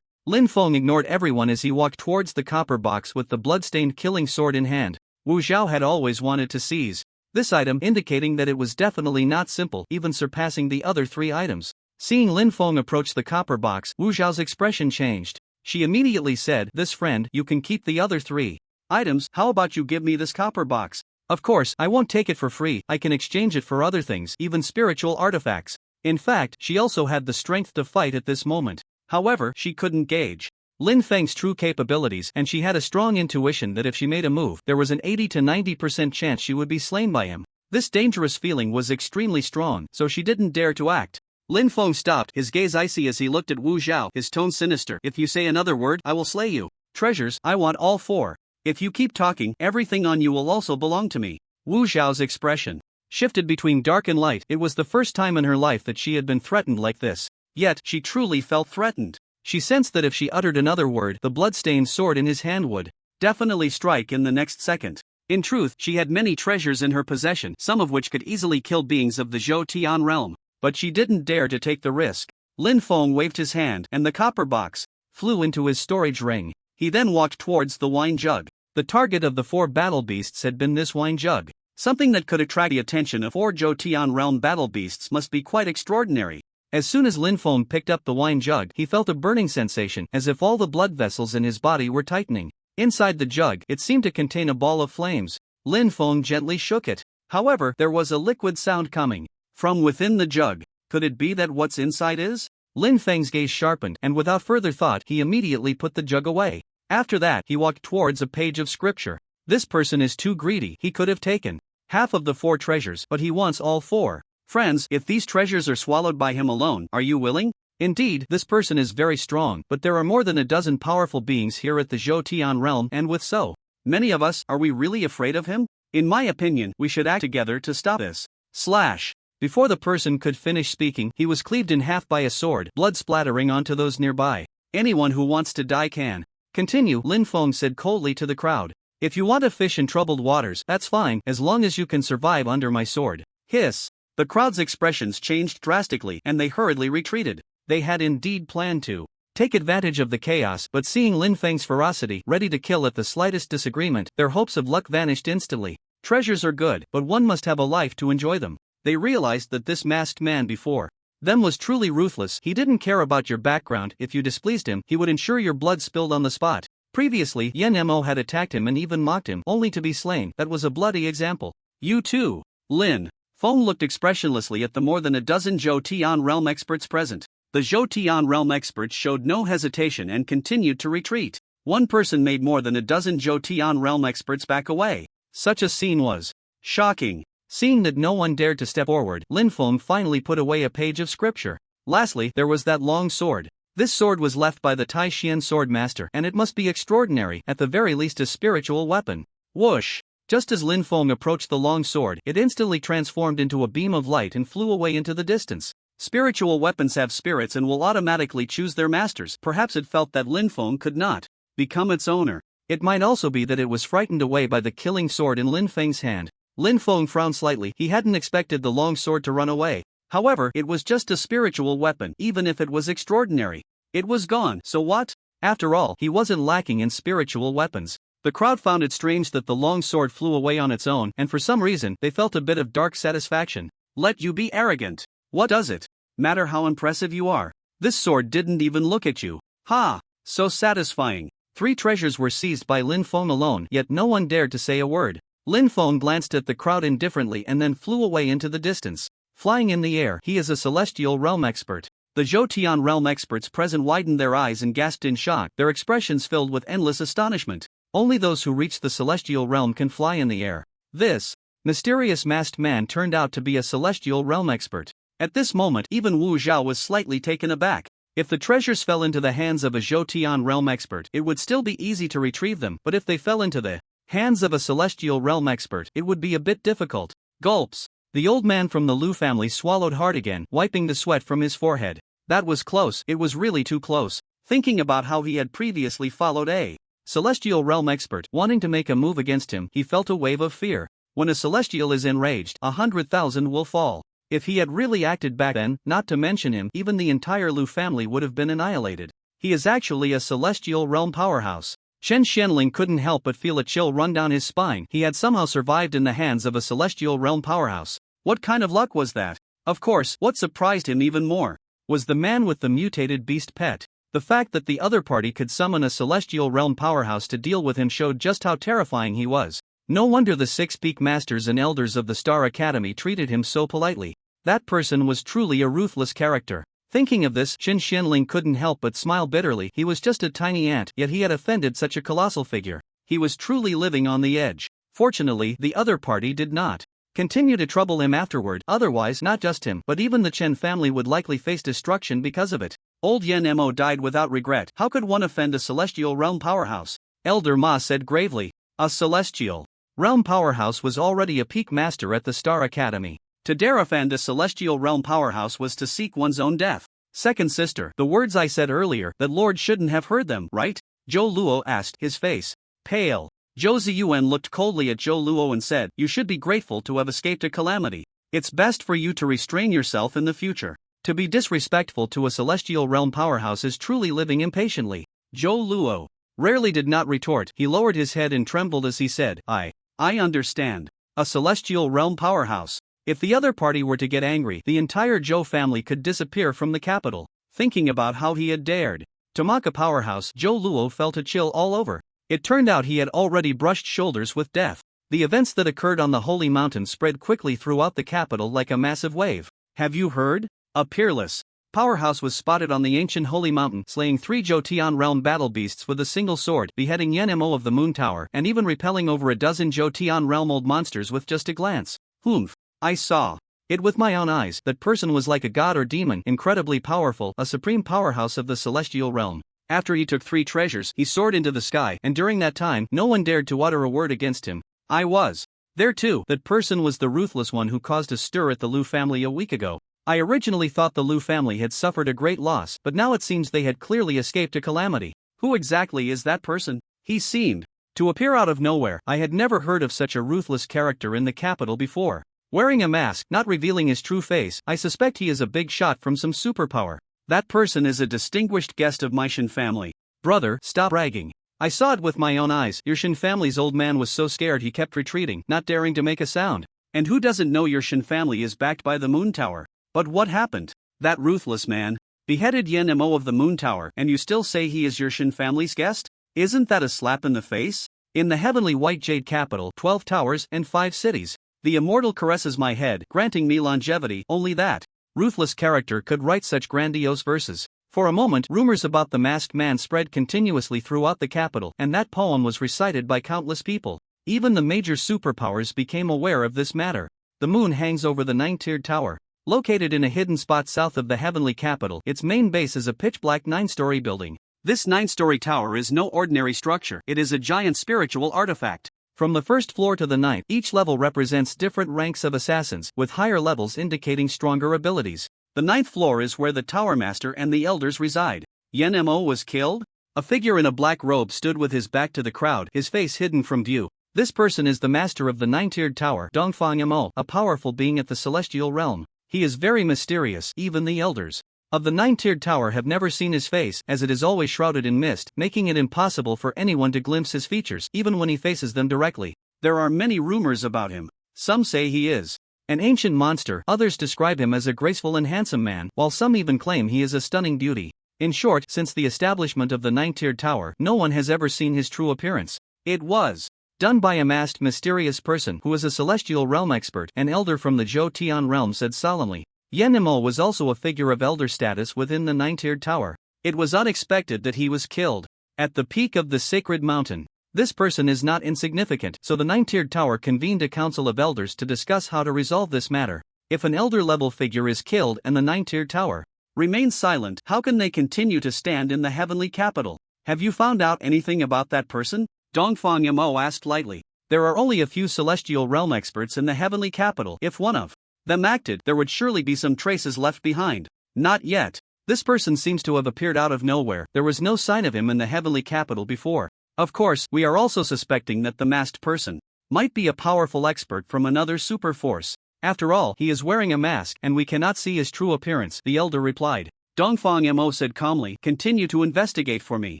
Linfeng ignored everyone as he walked towards the copper box with the bloodstained killing sword in hand. Wu Zhao had always wanted to seize this item, indicating that it was definitely not simple, even surpassing the other 3 items. Seeing Linfeng approach the copper box, Wu Zhao's expression changed. She immediately said, "This friend, you can keep the other 3 items, how about you give me this copper box? Of course, I won't take it for free, I can exchange it for other things, even spiritual artifacts." In fact, she also had the strength to fight at this moment. However, she couldn't gauge Lin Feng's true capabilities, and she had a strong intuition that if she made a move, there was an 80 to 90% chance she would be slain by him. This dangerous feeling was extremely strong, so she didn't dare to act. Lin Feng stopped, his gaze icy as he looked at Wu Zhao, his tone sinister. "If you say another word, I will slay you. Treasures, I want all 4. If you keep talking, everything on you will also belong to me." Wu Zhao's expression shifted between dark and light. It was the first time in her life that she had been threatened like this. Yet, she truly felt threatened. She sensed that if she uttered another word, the blood-stained sword in his hand would definitely strike in the next second. In truth, she had many treasures in her possession, some of which could easily kill beings of the Zhou Tian realm. But she didn't dare to take the risk. Lin Feng waved his hand, and the copper box flew into his storage ring. He then walked towards the wine jug. The target of the 4 battle beasts had been this wine jug. Something that could attract the attention of 4 Zhou Tian realm battle beasts must be quite extraordinary. As soon as Lin Feng picked up the wine jug, he felt a burning sensation, as if all the blood vessels in his body were tightening. Inside the jug, it seemed to contain a ball of flames. Lin Feng gently shook it. However, there was a liquid sound coming from within the jug. Could it be that what's inside is? Lin Feng's gaze sharpened, and without further thought, he immediately put the jug away. After that, he walked towards a page of scripture. This person is too greedy. He could have taken half of the 4 treasures, but he wants all 4. Friends, if these treasures are swallowed by him alone, are you willing? Indeed, this person is very strong, but there are more than a dozen powerful beings here at the Zhou Tian realm, and with so many of us, are we really afraid of him? In my opinion, we should act together to stop this. Slash. Before the person could finish speaking, he was cleaved in half by a sword, blood splattering onto those nearby. Anyone who wants to die can continue, Lin Feng said coldly to the crowd. If you want to fish in troubled waters, that's fine, as long as you can survive under my sword. Hiss. The crowd's expressions changed drastically, and they hurriedly retreated. They had indeed planned to take advantage of the chaos, but seeing Lin Feng's ferocity, ready to kill at the slightest disagreement, their hopes of luck vanished instantly. Treasures are good, but one must have a life to enjoy them. They realized that this masked man before them was truly ruthless. He didn't care about your background. If you displeased him, he would ensure your blood spilled on the spot. Previously, Yen Mo had attacked him and even mocked him, only to be slain. That was a bloody example. You too. Lin Feng looked expressionlessly at the more than a dozen Zhou Tian realm experts present. The Zhou Tian realm experts showed no hesitation and continued to retreat. One person made more than a dozen Zhou Tian realm experts back away. Such a scene was shocking. Seeing that no one dared to step forward, Lin Feng finally put away a page of scripture. Lastly, there was that long sword. This sword was left by the Tai Xian sword master, and it must be extraordinary, at the very least a spiritual weapon. Whoosh! Just as Lin Feng approached the long sword, it instantly transformed into a beam of light and flew away into the distance. Spiritual weapons have spirits and will automatically choose their masters. Perhaps it felt that Lin Feng could not become its owner. It might also be that it was frightened away by the killing sword in Lin Feng's hand. Lin Feng frowned slightly. He hadn't expected the long sword to run away. However, it was just a spiritual weapon. Even if it was extraordinary, it was gone, so what? After all, he wasn't lacking in spiritual weapons. The crowd found it strange that the long sword flew away on its own, and for some reason, they felt a bit of dark satisfaction. Let you be arrogant. What does it matter how impressive you are? This sword didn't even look at you. Ha! So satisfying. 3 treasures were seized by Lin Feng alone, yet no one dared to say a word. Lin Feng glanced at the crowd indifferently and then flew away into the distance. Flying in the air, he is a celestial realm expert. The Zhou Tian realm experts present widened their eyes and gasped in shock, their expressions filled with endless astonishment. Only those who reach the celestial realm can fly in the air. This mysterious masked man turned out to be a celestial realm expert. At this moment, even Wu Zhao was slightly taken aback. If the treasures fell into the hands of a Zhou Tian realm expert, it would still be easy to retrieve them, but if they fell into the hands of a celestial realm expert, it would be a bit difficult. Gulps. The old man from the Lu family swallowed hard again, wiping the sweat from his forehead. That was close, it was really too close. Thinking about how he had previously followed a celestial realm expert wanting to make a move against him, he felt a wave of fear. When a celestial is enraged, 100,000 will fall. If he had really acted back then, not to mention him, even the entire Lu family would have been annihilated. He is actually a celestial realm powerhouse. Chen Xianling couldn't help but feel a chill run down his spine. He had somehow survived in the hands of a celestial realm powerhouse. What kind of luck was that? Of course, what surprised him even more was the man with the mutated beast pet. The fact that the other party could summon a celestial realm powerhouse to deal with him showed just how terrifying he was. No wonder the 6 peak masters and elders of the Star Academy treated him so politely. That person was truly a ruthless character. Thinking of this, Chen Xianling couldn't help but smile bitterly. He was just a tiny ant, yet he had offended such a colossal figure. He was truly living on the edge. Fortunately, the other party did not continue to trouble him afterward, otherwise not just him, but even the Chen family would likely face destruction because of it. Old Yan Mo died without regret. How could one offend a celestial realm powerhouse? Elder Ma said gravely. A celestial realm powerhouse was already a peak master at the Star Academy. To dare offend a celestial realm powerhouse was to seek one's own death. Second sister, the words I said earlier, that Lord shouldn't have heard them, right? Zhou Luo asked, his face pale. Zhou Ziyuan looked coldly at Zhou Luo and said, you should be grateful to have escaped a calamity. It's best for you to restrain yourself in the future. To be disrespectful to a celestial realm powerhouse is truly living impatiently. Zhou Luo rarely did not retort. He lowered his head and trembled as he said, I understand. A celestial realm powerhouse. If the other party were to get angry, the entire Zhou family could disappear from the capital. Thinking about how he had dared to mock a powerhouse, Zhou Luo felt a chill all over. It turned out he had already brushed shoulders with death. The events that occurred on the Holy Mountain spread quickly throughout the capital like a massive wave. Have you heard? A peerless powerhouse was spotted on the ancient Holy Mountain, slaying 3 Zhou Tian realm battle beasts with a single sword, beheading Yan Mo of the Moon Tower, and even repelling over a dozen Zhou Tian realm old monsters with just a glance. Humph. I saw it with my own eyes. That person was like a god or demon, incredibly powerful, a supreme powerhouse of the celestial realm. After he took 3 treasures, he soared into the sky, and during that time, no one dared to utter a word against him. I was there too. That person was the ruthless one who caused a stir at the Lu family a week ago. I originally thought the Lu family had suffered a great loss, but now it seems they had clearly escaped a calamity. Who exactly is that person? He seemed to appear out of nowhere. I had never heard of such a ruthless character in the capital before. Wearing a mask, not revealing his true face, I suspect he is a big shot from some superpower. That person is a distinguished guest of my Shin family. Brother, stop bragging. I saw it with my own eyes. Your Shin family's old man was so scared he kept retreating, not daring to make a sound. And who doesn't know your Shin family is backed by the Moon Tower? But what happened? That ruthless man beheaded Yan Mo of the Moon Tower, and you still say he is your Shin family's guest? Isn't that a slap in the face? In the heavenly white jade capital, 12 towers and 5 cities. The immortal caresses my head, granting me longevity. Only that ruthless character could write such grandiose verses. For a moment, rumors about the masked man spread continuously throughout the capital, and that poem was recited by countless people. Even the major superpowers became aware of this matter. The moon hangs over the 9-tiered tower. Located in a hidden spot south of the heavenly capital, its main base is a pitch-black 9-story building. This 9-story tower is no ordinary structure. It is a giant spiritual artifact. From the first floor to the 9th, each level represents different ranks of assassins, with higher levels indicating stronger abilities. The 9th floor is where the Tower Master and the Elders reside. Yan Mo was killed? A figure in a black robe stood with his back to the crowd, his face hidden from view. This person is the master of the 9-tiered tower, Dongfang Mo, a powerful being at the celestial realm. He is very mysterious. Even the Elders of the 9-tiered tower have never seen his face, as it is always shrouded in mist, making it impossible for anyone to glimpse his features, even when he faces them directly. There are many rumors about him. Some say he is an ancient monster, others describe him as a graceful and handsome man, while some even claim he is a stunning beauty. In short, since the establishment of the 9-tiered tower, no one has ever seen his true appearance. It was done by a masked mysterious person who is a celestial realm expert. An elder from the Zhou Tian realm said solemnly. Yan Mo was also a figure of elder status within the 9-tiered tower. It was unexpected that he was killed at the peak of the sacred mountain. This person is not insignificant, so the 9-tiered tower convened a council of elders to discuss how to resolve this matter. If an elder-level figure is killed and the 9-tiered tower remains silent, how can they continue to stand in the heavenly capital? Have you found out anything about that person? Dongfang Mo asked lightly. There are only a few celestial realm experts in the heavenly capital. If one of them acted, there would surely be some traces left behind. Not yet. This person seems to have appeared out of nowhere. There was no sign of him in the heavenly capital before. Of course, we are also suspecting that the masked person might be a powerful expert from another super force. After all, he is wearing a mask and we cannot see his true appearance, the elder replied. Dongfang Mo said calmly, continue to investigate for me,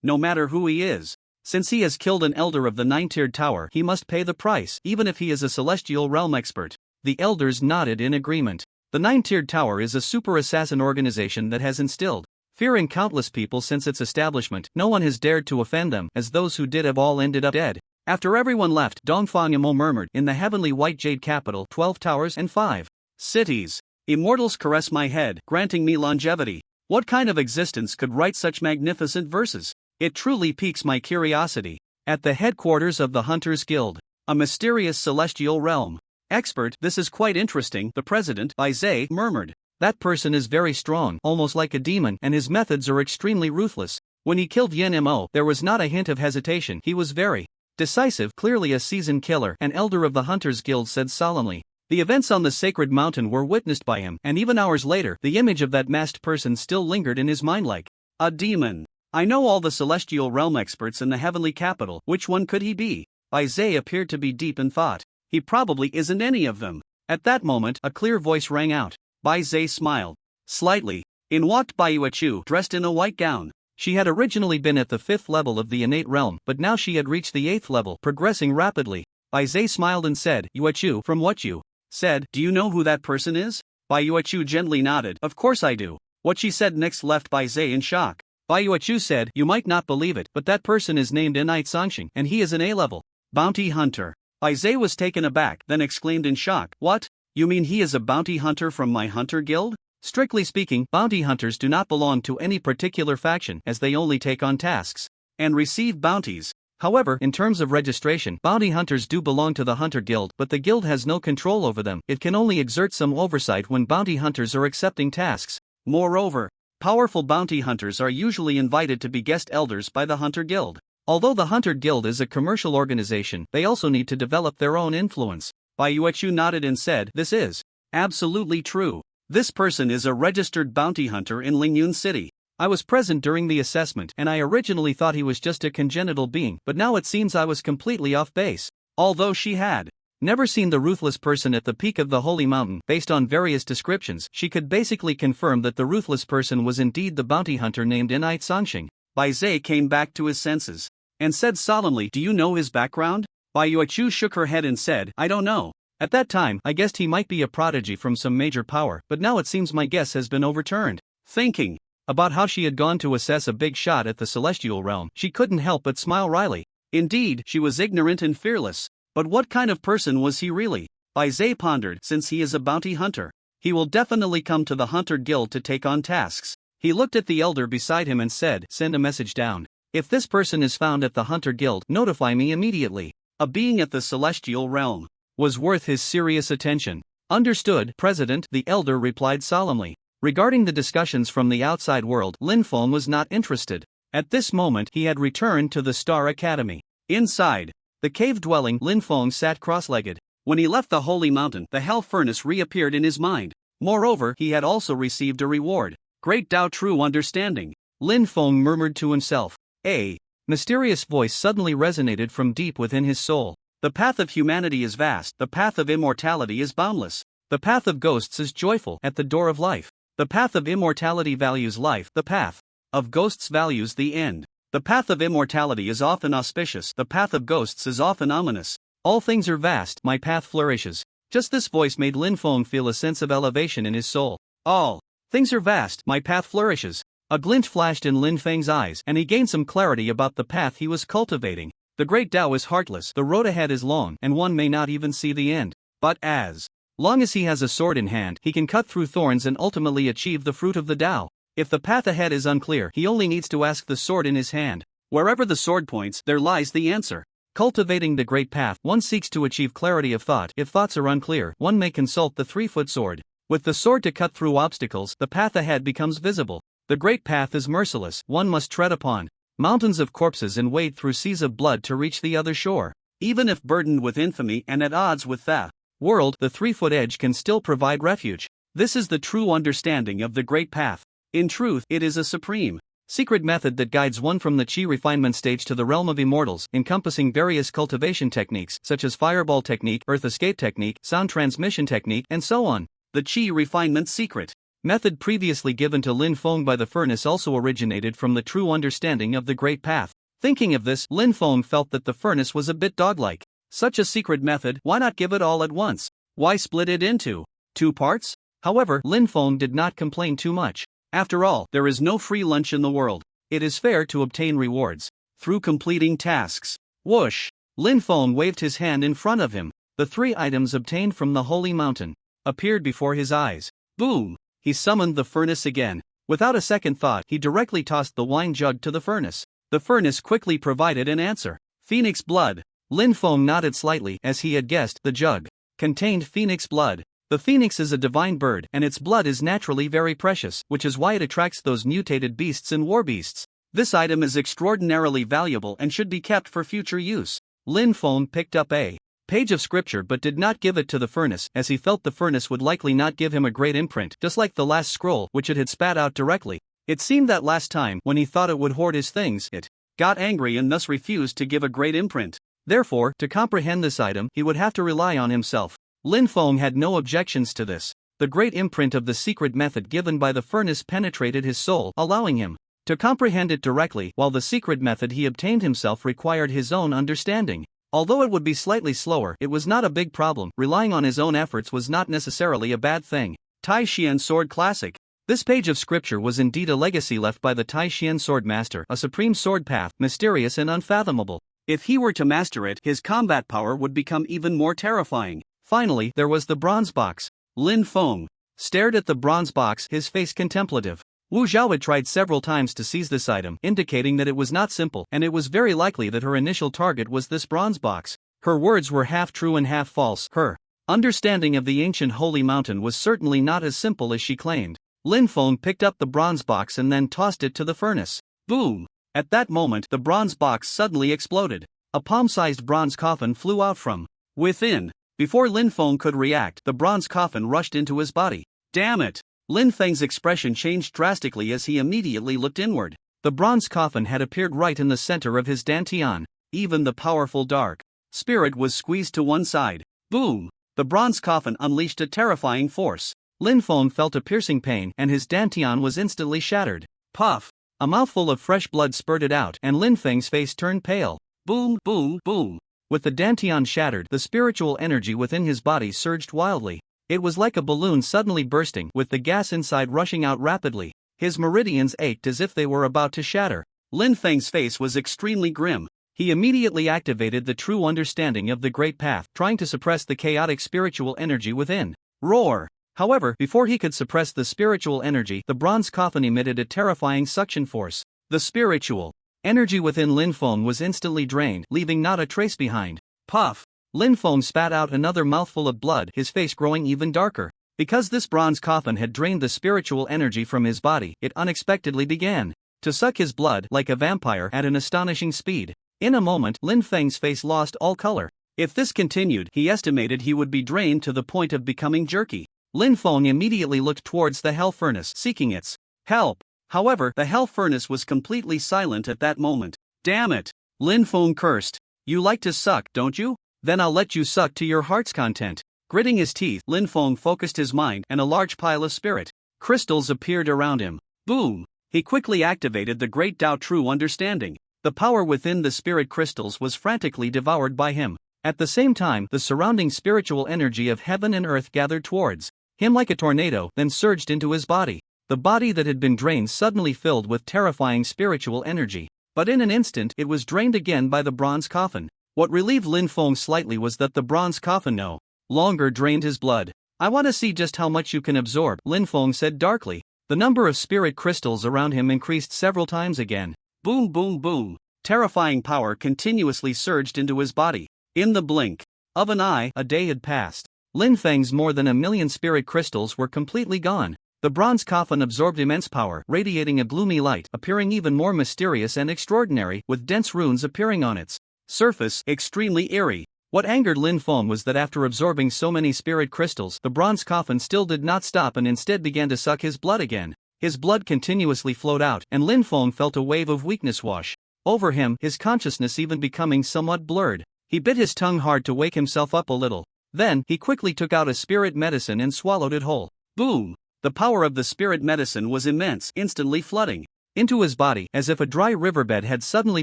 no matter who he is. Since he has killed an elder of the 9-tiered tower, he must pay the price, even if he is a celestial realm expert. The elders nodded in agreement. The 9-tiered tower is a super assassin organization that has instilled fear in countless people since its establishment. No one has dared to offend them, as those who did have all ended up dead. After everyone left, Dongfang Mo murmured, in the heavenly white jade capital, 12 towers and 5 cities. Immortals caress my head, granting me longevity. What kind of existence could write such magnificent verses? It truly piques my curiosity. At the headquarters of the Hunters Guild, a mysterious celestial realm expert, this is quite interesting, the president, Bai Zhe, murmured. That person is very strong, almost like a demon, and his methods are extremely ruthless. When he killed Yen Mo, there was not a hint of hesitation. He was very decisive, clearly a seasoned killer, an elder of the Hunters Guild said solemnly. The events on the sacred mountain were witnessed by him, and even hours later, the image of that masked person still lingered in his mind like a demon. I know all the celestial realm experts in the heavenly capital. Which one could he be? Bai Zhe appeared to be deep in thought. He probably isn't any of them. At that moment, a clear voice rang out. Bai Zhe smiled slightly. In walked Bai Yuechu, dressed in a white gown. She had originally been at the 5th level of the innate realm, but now she had reached the 8th level, progressing rapidly. Bai Zhe smiled and said, Yuechu, from what you said, do you know who that person is? Bai Yuechu gently nodded. Of course I do. What she said next left Bai Zhe in shock. Bai Yuechu said, you might not believe it, but that person is named Enite Songxing, and he is an A-level bounty hunter. Bai Zhe was taken aback, then exclaimed in shock, what? You mean he is a bounty hunter from my hunter guild? Strictly speaking, bounty hunters do not belong to any particular faction, as they only take on tasks and receive bounties. However, in terms of registration, bounty hunters do belong to the hunter guild, but the guild has no control over them. It can only exert some oversight when bounty hunters are accepting tasks. Moreover, powerful bounty hunters are usually invited to be guest elders by the Hunter Guild. Although the Hunter Guild is a commercial organization, they also need to develop their own influence. Bai Yuechu nodded and said, this is absolutely true. This person is a registered bounty hunter in Lingyun City. I was present during the assessment and I originally thought he was just a congenital being, but now it seems I was completely off base. Although she had never seen the ruthless person at the peak of the holy mountain, based on various descriptions, she could basically confirm that the ruthless person was indeed the bounty hunter named Enite Songxing. Bai Zhe came back to his senses and said solemnly, do you know his background? Bai Yuechu shook her head and said, I don't know. At that time, I guessed he might be a prodigy from some major power, but now it seems my guess has been overturned. Thinking about how she had gone to assess a big shot at the celestial realm, she couldn't help but smile wryly. Indeed, she was ignorant and fearless. But what kind of person was he really? Bai Zhe pondered, since he is a bounty hunter, he will definitely come to the Hunter Guild to take on tasks. He looked at the elder beside him and said, send a message down. If this person is found at the Hunter Guild, notify me immediately. A being at the celestial realm was worth his serious attention. Understood, President, the elder replied solemnly. Regarding the discussions from the outside world, Lin Feng was not interested. At this moment, he had returned to the Star Academy. Inside the cave dwelling, Lin Feng sat cross-legged. When he left the holy mountain, the hell furnace reappeared in his mind. Moreover, he had also received a reward. Great Tao true understanding. Lin Feng murmured to himself. A mysterious voice suddenly resonated from deep within his soul. The path of humanity is vast, the path of immortality is boundless. The path of ghosts is joyful, at the door of life. The path of immortality values life, the path of ghosts values the end. The path of immortality is often auspicious, the path of ghosts is often ominous. All things are vast, my path flourishes. Just this voice made Lin Feng feel a sense of elevation in his soul. All things are vast, my path flourishes. A glint flashed in Lin Feng's eyes, and he gained some clarity about the path he was cultivating. The great Tao is heartless, the road ahead is long, and one may not even see the end. But as long as he has a sword in hand, he can cut through thorns and ultimately achieve the fruit of the Tao. If the path ahead is unclear, he only needs to ask the sword in his hand. Wherever the sword points, there lies the answer. Cultivating the great path, one seeks to achieve clarity of thought. If thoughts are unclear, one may consult the 3-foot sword. With the sword to cut through obstacles, the path ahead becomes visible. The great path is merciless, one must tread upon mountains of corpses and wade through seas of blood to reach the other shore. Even if burdened with infamy and at odds with the world, the 3-foot edge can still provide refuge. This is the true understanding of the great path. In truth, it is a supreme, secret method that guides one from the chi refinement stage to the realm of immortals, encompassing various cultivation techniques such as fireball technique, earth escape technique, sound transmission technique, and so on. The chi refinement secret method previously given to Lin Feng by the furnace also originated from the true understanding of the Great Path. Thinking of this, Lin Feng felt that the furnace was a bit dog-like. Such a secret method, why not give it all at once? Why split it into 2 parts? However, Lin Feng did not complain too much. After all, there is no free lunch in the world. It is fair to obtain rewards through completing tasks. Whoosh! Lin Feng waved his hand in front of him. The 3 items obtained from the holy mountain appeared before his eyes. Boom! He summoned the furnace again. Without a second thought, he directly tossed the wine jug to the furnace. The furnace quickly provided an answer. Phoenix blood. Lin Feng nodded slightly as he had guessed the jug contained phoenix blood. The phoenix is a divine bird and its blood is naturally very precious, which is why it attracts those mutated beasts and war beasts. This item is extraordinarily valuable and should be kept for future use. Lin Feng picked up a page of scripture but did not give it to the furnace as he felt the furnace would likely not give him a great imprint, just like the last scroll which it had spat out directly. It seemed that last time, when he thought it would hoard his things, it got angry and thus refused to give a great imprint. Therefore, to comprehend this item, he would have to rely on himself. Lin Feng had no objections to this. The great imprint of the secret method given by the furnace penetrated his soul, allowing him to comprehend it directly, while the secret method he obtained himself required his own understanding. Although it would be slightly slower, it was not a big problem. Relying on his own efforts was not necessarily a bad thing. Tai Xian Sword Classic. This page of scripture was indeed a legacy left by the Tai Xian Sword Master, a supreme sword path, mysterious and unfathomable. If he were to master it, his combat power would become even more terrifying. Finally, there was the bronze box. Lin Feng stared at the bronze box, his face contemplative. Wu Zhao had tried several times to seize this item, indicating that it was not simple, and it was very likely that her initial target was this bronze box. Her words were half true and half false. Her understanding of the ancient holy mountain was certainly not as simple as she claimed. Lin Feng picked up the bronze box and then tossed it to the furnace. Boom! At that moment, the bronze box suddenly exploded. A palm-sized bronze coffin flew out from within. Before Lin Feng could react, the bronze coffin rushed into his body. Damn it! Lin Feng's expression changed drastically as he immediately looked inward. The bronze coffin had appeared right in the center of his dantian. Even the powerful dark spirit was squeezed to one side. Boom! The bronze coffin unleashed a terrifying force. Lin Feng felt a piercing pain and his dantian was instantly shattered. Puff! A mouthful of fresh blood spurted out and Lin Feng's face turned pale. Boom, boom, boom. With the dantian shattered, the spiritual energy within his body surged wildly. It was like a balloon suddenly bursting, with the gas inside rushing out rapidly. His meridians ached as if they were about to shatter. Lin Feng's face was extremely grim. He immediately activated the true understanding of the Great Path, trying to suppress the chaotic spiritual energy within. Roar! However, before he could suppress the spiritual energy, the bronze coffin emitted a terrifying suction force. The spiritual energy within Lin Feng was instantly drained, leaving not a trace behind. Puff! Lin Feng spat out another mouthful of blood, his face growing even darker. Because this bronze coffin had drained the spiritual energy from his body, it unexpectedly began to suck his blood like a vampire at an astonishing speed. In a moment, Lin Feng's face lost all color. If this continued, he estimated he would be drained to the point of becoming jerky. Lin Feng immediately looked towards the hell furnace, seeking its help. However, the hell furnace was completely silent at that moment. Damn it! Lin Feng cursed. You like to suck, don't you? Then I'll let you suck to your heart's content. Gritting his teeth, Lin Feng focused his mind and a large pile of spirit crystals appeared around him. Boom! He quickly activated the great Tao True Understanding. The power within the spirit crystals was frantically devoured by him. At the same time, the surrounding spiritual energy of heaven and earth gathered towards him like a tornado, then surged into his body. The body that had been drained suddenly filled with terrifying spiritual energy. But in an instant, it was drained again by the bronze coffin. What relieved Lin Feng slightly was that the bronze coffin no longer drained his blood. I want to see just how much you can absorb, Lin Feng said darkly. The number of spirit crystals around him increased several times again. Boom, boom, boom. Terrifying power continuously surged into his body. In the blink of an eye, a day had passed. Lin Feng's more than 1,000,000 spirit crystals were completely gone. The bronze coffin absorbed immense power, radiating a gloomy light, appearing even more mysterious and extraordinary, with dense runes appearing on its surface, extremely eerie. What angered Lin Feng was that after absorbing so many spirit crystals, the bronze coffin still did not stop and instead began to suck his blood again. His blood continuously flowed out, and Lin Feng felt a wave of weakness wash over him, his consciousness even becoming somewhat blurred. He bit his tongue hard to wake himself up a little. Then, he quickly took out a spirit medicine and swallowed it whole. Boom! The power of the spirit medicine was immense, instantly flooding into his body, as if a dry riverbed had suddenly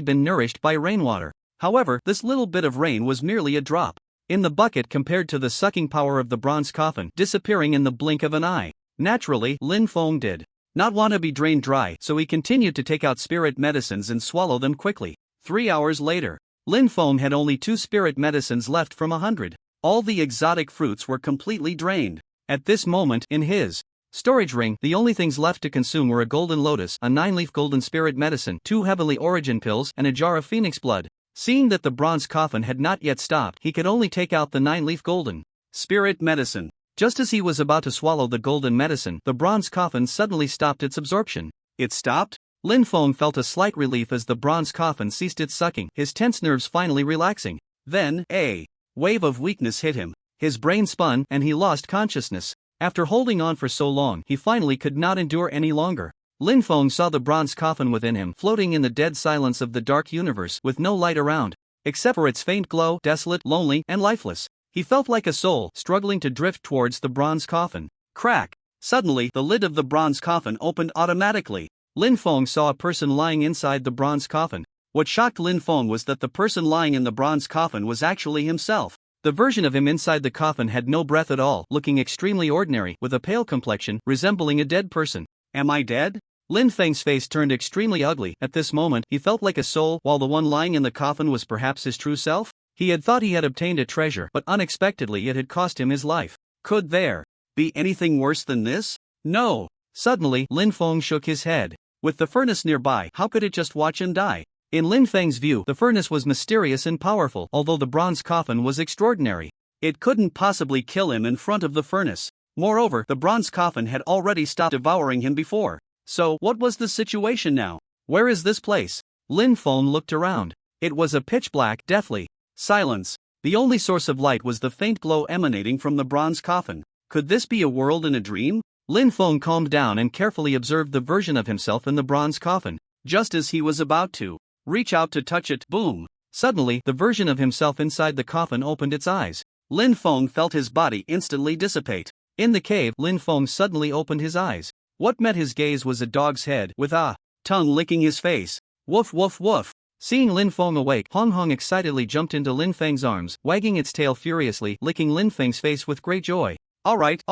been nourished by rainwater. However, this little bit of rain was merely a drop in the bucket compared to the sucking power of the bronze coffin, disappearing in the blink of an eye. Naturally, Lin Feng did not want to be drained dry, so he continued to take out spirit medicines and swallow them quickly. 3 hours later, Lin Feng had only 2 spirit medicines left from 100. All the exotic fruits were completely drained. At this moment, in his storage ring, the only things left to consume were a golden lotus, a 9-leaf golden spirit medicine, 2 heavenly origin pills, and a jar of phoenix blood. Seeing that the bronze coffin had not yet stopped, he could only take out the 9-leaf golden spirit medicine. Just as he was about to swallow the golden medicine, the bronze coffin suddenly stopped its absorption. It stopped? Lin Feng felt a slight relief as the bronze coffin ceased its sucking, his tense nerves finally relaxing. Then, a wave of weakness hit him. His brain spun, and he lost consciousness. After holding on for so long, he finally could not endure any longer. Lin Feng saw the bronze coffin within him floating in the dead silence of the dark universe with no light around, except for its faint glow, desolate, lonely, and lifeless. He felt like a soul struggling to drift towards the bronze coffin. Crack! Suddenly, the lid of the bronze coffin opened automatically. Lin Feng saw a person lying inside the bronze coffin. What shocked Lin Feng was that the person lying in the bronze coffin was actually himself. The version of him inside the coffin had no breath at all, looking extremely ordinary, with a pale complexion, resembling a dead person. Am I dead? Lin Feng's face turned extremely ugly. At this moment, he felt like a soul, while the one lying in the coffin was perhaps his true self. He had thought he had obtained a treasure, but unexpectedly it had cost him his life. Could there be anything worse than this? No. Suddenly, Lin Feng shook his head. With the furnace nearby, how could it just watch him die? In Lin Feng's view, the furnace was mysterious and powerful, although the bronze coffin was extraordinary. It couldn't possibly kill him in front of the furnace. Moreover, the bronze coffin had already stopped devouring him before. So, what was the situation now? Where is this place? Lin Feng looked around. It was a pitch-black, deathly silence. The only source of light was the faint glow emanating from the bronze coffin. Could this be a world in a dream? Lin Feng calmed down and carefully observed the version of himself in the bronze coffin. Just as he was about to reach out to touch it, boom! Suddenly, the version of himself inside the coffin opened its eyes. Lin Feng felt his body instantly dissipate. In the cave, Lin Feng suddenly opened his eyes. What met his gaze was a dog's head, with a tongue licking his face. Woof woof woof! Seeing Lin Feng awake, Hong Hong excitedly jumped into Lin Feng's arms, wagging its tail furiously, licking Lin Feng's face with great joy. Alright,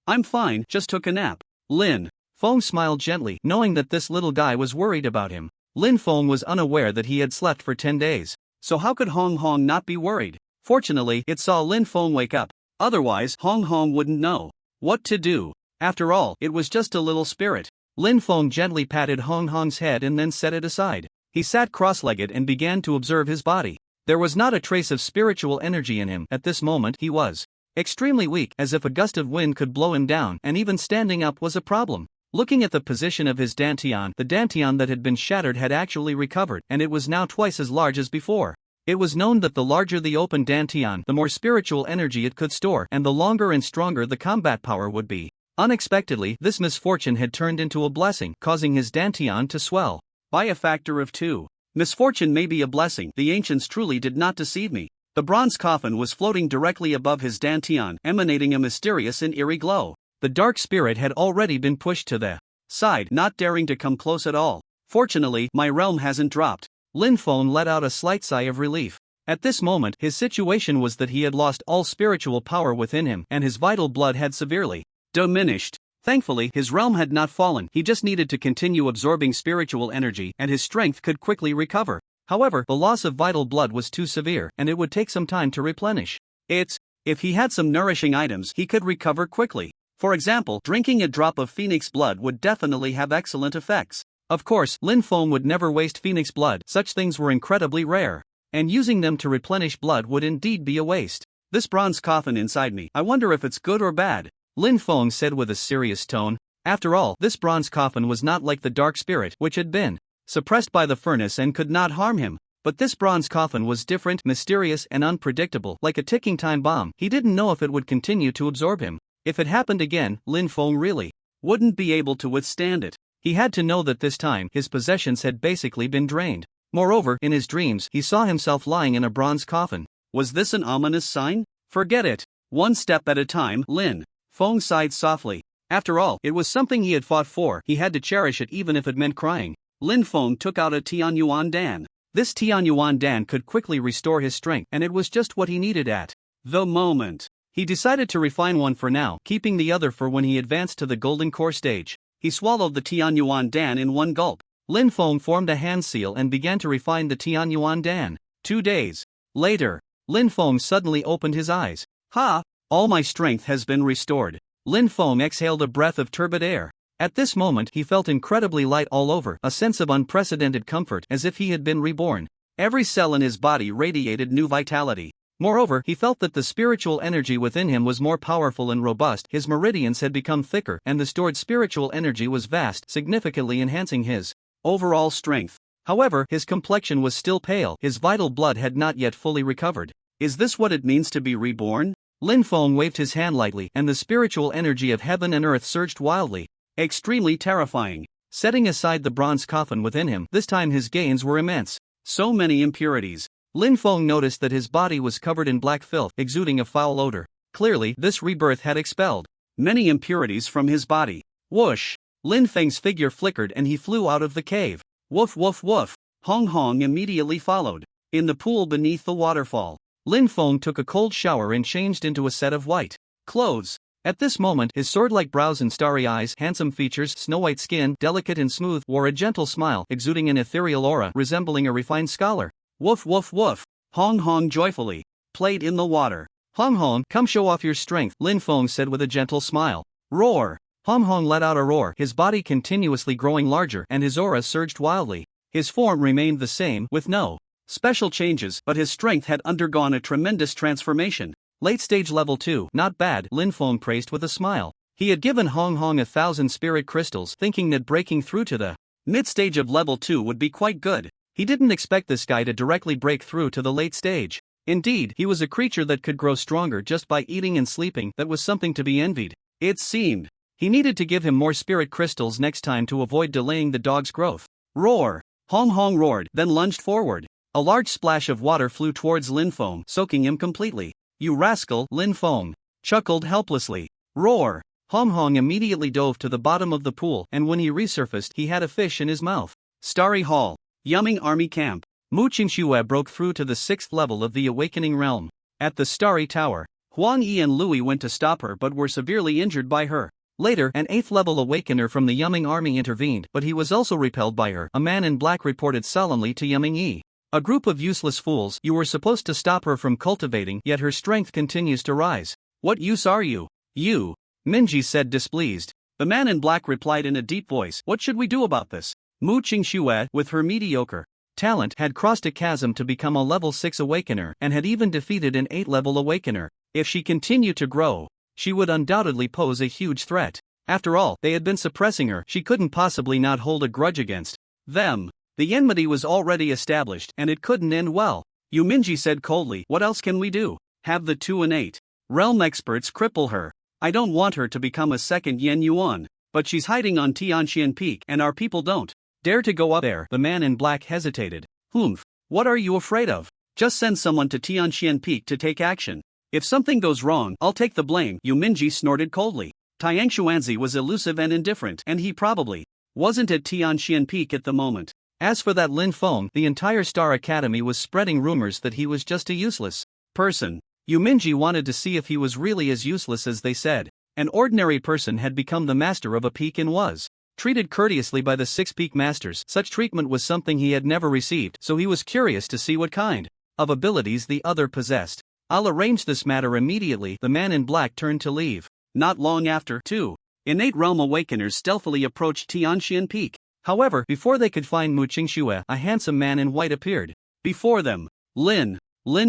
I'm fine, just took a nap. Lin Feng smiled gently, knowing that this little guy was worried about him. Lin Feng was unaware that he had slept for 10 days. So how could Hong Hong not be worried? Fortunately, it saw Lin Feng wake up. Otherwise, Hong Hong wouldn't know what to do. After all, it was just a little spirit. Lin Feng gently patted Hong Hong's head and then set it aside. He sat cross-legged and began to observe his body. There was not a trace of spiritual energy in him. At this moment, he was extremely weak, as if a gust of wind could blow him down, and even standing up was a problem. Looking at the position of his dantian, the dantian that had been shattered had actually recovered, and it was now twice as large as before. It was known that the larger the open dantian, the more spiritual energy it could store, and the longer and stronger the combat power would be. Unexpectedly, this misfortune had turned into a blessing, causing his dantian to swell by a factor of 2. Misfortune may be a blessing. The ancients truly did not deceive me. The bronze coffin was floating directly above his dantian, emanating a mysterious and eerie glow. The dark spirit had already been pushed to the side, not daring to come close at all. Fortunately, my realm hasn't dropped. Lin Feng let out a slight sigh of relief. At this moment, his situation was that he had lost all spiritual power within him, and his vital blood had severely diminished. Thankfully, his realm had not fallen. He just needed to continue absorbing spiritual energy, and his strength could quickly recover. However, the loss of vital blood was too severe, and it would take some time to replenish. If he had some nourishing items, he could recover quickly. For example, drinking a drop of phoenix blood would definitely have excellent effects. Of course, Lin Feng would never waste phoenix blood. Such things were incredibly rare, and using them to replenish blood would indeed be a waste. This bronze coffin inside me, I wonder if it's good or bad. Lin Feng said with a serious tone. After all, this bronze coffin was not like the dark spirit, which had been suppressed by the furnace and could not harm him. But this bronze coffin was different, mysterious and unpredictable, like a ticking time bomb. He didn't know if it would continue to absorb him. If it happened again, Lin Feng really wouldn't be able to withstand it. He had to know that this time his possessions had basically been drained. Moreover, in his dreams he saw himself lying in a bronze coffin. Was this an ominous sign? Forget it. One step at a time. Lin Feng sighed softly. After all, it was something he had fought for. He had to cherish it even if it meant crying. Lin Feng took out a Tianyuan Dan. This Tianyuan Dan could quickly restore his strength, and it was just what he needed at the moment. He decided to refine one for now, keeping the other for when he advanced to the golden core stage. He swallowed the Tianyuan Dan in one gulp. Lin Feng formed a hand seal and began to refine the Tianyuan Dan. 2 days later, Lin Feng suddenly opened his eyes. Ha! All my strength has been restored. Lin Feng exhaled a breath of turbid air. At this moment he felt incredibly light all over, a sense of unprecedented comfort as if he had been reborn. Every cell in his body radiated new vitality. Moreover, he felt that the spiritual energy within him was more powerful and robust, his meridians had become thicker, and the stored spiritual energy was vast, significantly enhancing his overall strength. However, his complexion was still pale, his vital blood had not yet fully recovered. Is this what it means to be reborn? Lin Feng waved his hand lightly, and the spiritual energy of heaven and earth surged wildly. Extremely terrifying. Setting aside the bronze coffin within him, this time his gains were immense. So many impurities. Lin Feng noticed that his body was covered in black filth, exuding a foul odor. Clearly, this rebirth had expelled many impurities from his body. Whoosh! Lin Feng's figure flickered and he flew out of the cave. Woof woof woof! Hong Hong immediately followed. In the pool beneath the waterfall, Lin Feng took a cold shower and changed into a set of white clothes. At this moment, his sword-like brows and starry eyes, handsome features, snow-white skin, delicate and smooth, wore a gentle smile, exuding an ethereal aura, resembling a refined scholar. Woof woof woof! Hong Hong joyfully played in the water. Hong Hong, come show off your strength, Lin Feng said with a gentle smile. Roar! Hong Hong let out a roar, his body continuously growing larger and his aura surged wildly. His form remained the same, with no special changes, but his strength had undergone a tremendous transformation. Late stage level 2, not bad, Lin Feng praised with a smile. He had given Hong Hong 1,000 spirit crystals, thinking that breaking through to the mid-stage of level 2 would be quite good. He didn't expect this guy to directly break through to the late stage. Indeed, he was a creature that could grow stronger just by eating and sleeping. That was something to be envied. It seemed. He needed to give him more spirit crystals next time to avoid delaying the dog's growth. Roar! Hong Hong roared, then lunged forward. A large splash of water flew towards Lin Feng, soaking him completely. You rascal, Lin Feng chuckled helplessly. Roar! Hong Hong immediately dove to the bottom of the pool, and when he resurfaced, he had a fish in his mouth. Starry Hall. Yumming Army Camp. Mu Qingxue broke through to the 6th level of the Awakening Realm. At the Starry Tower, Huang Yi and Louis went to stop her but were severely injured by her. Later, an 8th level Awakener from the Yumming Army intervened, but he was also repelled by her. A man in black reported solemnly to Yumming Yi. A group of useless fools, you were supposed to stop her from cultivating, yet her strength continues to rise. What use are you? You, Minji said displeased. The man in black replied in a deep voice, what should we do about this? Mu Qingxue, with her mediocre talent, had crossed a chasm to become a level 6 Awakener and had even defeated an 8th-level Awakener. If she continued to grow, she would undoubtedly pose a huge threat. After all, they had been suppressing her, she couldn't possibly not hold a grudge against them. The enmity was already established, and it couldn't end well. Yu Minji said coldly, what else can we do? Have the 2 and 8 realm experts cripple her. I don't want her to become a second Yen Yuan, but she's hiding on Tian Peak and our people don't dare to go up there. The man in black hesitated. Humph, what are you afraid of? Just send someone to Tian Peak to take action. If something goes wrong, I'll take the blame, Yu Minji snorted coldly. Tiang Xuanzi was elusive and indifferent, and he probably wasn't at Tian Peak at the moment. As for that Lin Feng, the entire Star Academy was spreading rumors that he was just a useless person. Yu Minji wanted to see if he was really as useless as they said. An ordinary person had become the master of a peak and was treated courteously by the 6 peak masters. Such treatment was something he had never received, so he was curious to see what kind of abilities the other possessed. I'll arrange this matter immediately. The man in black turned to leave. Not long after, 2 innate realm awakeners stealthily approached Tian Peak. However, before they could find Mu Qingxue, a handsome man in white appeared. Before them, Lin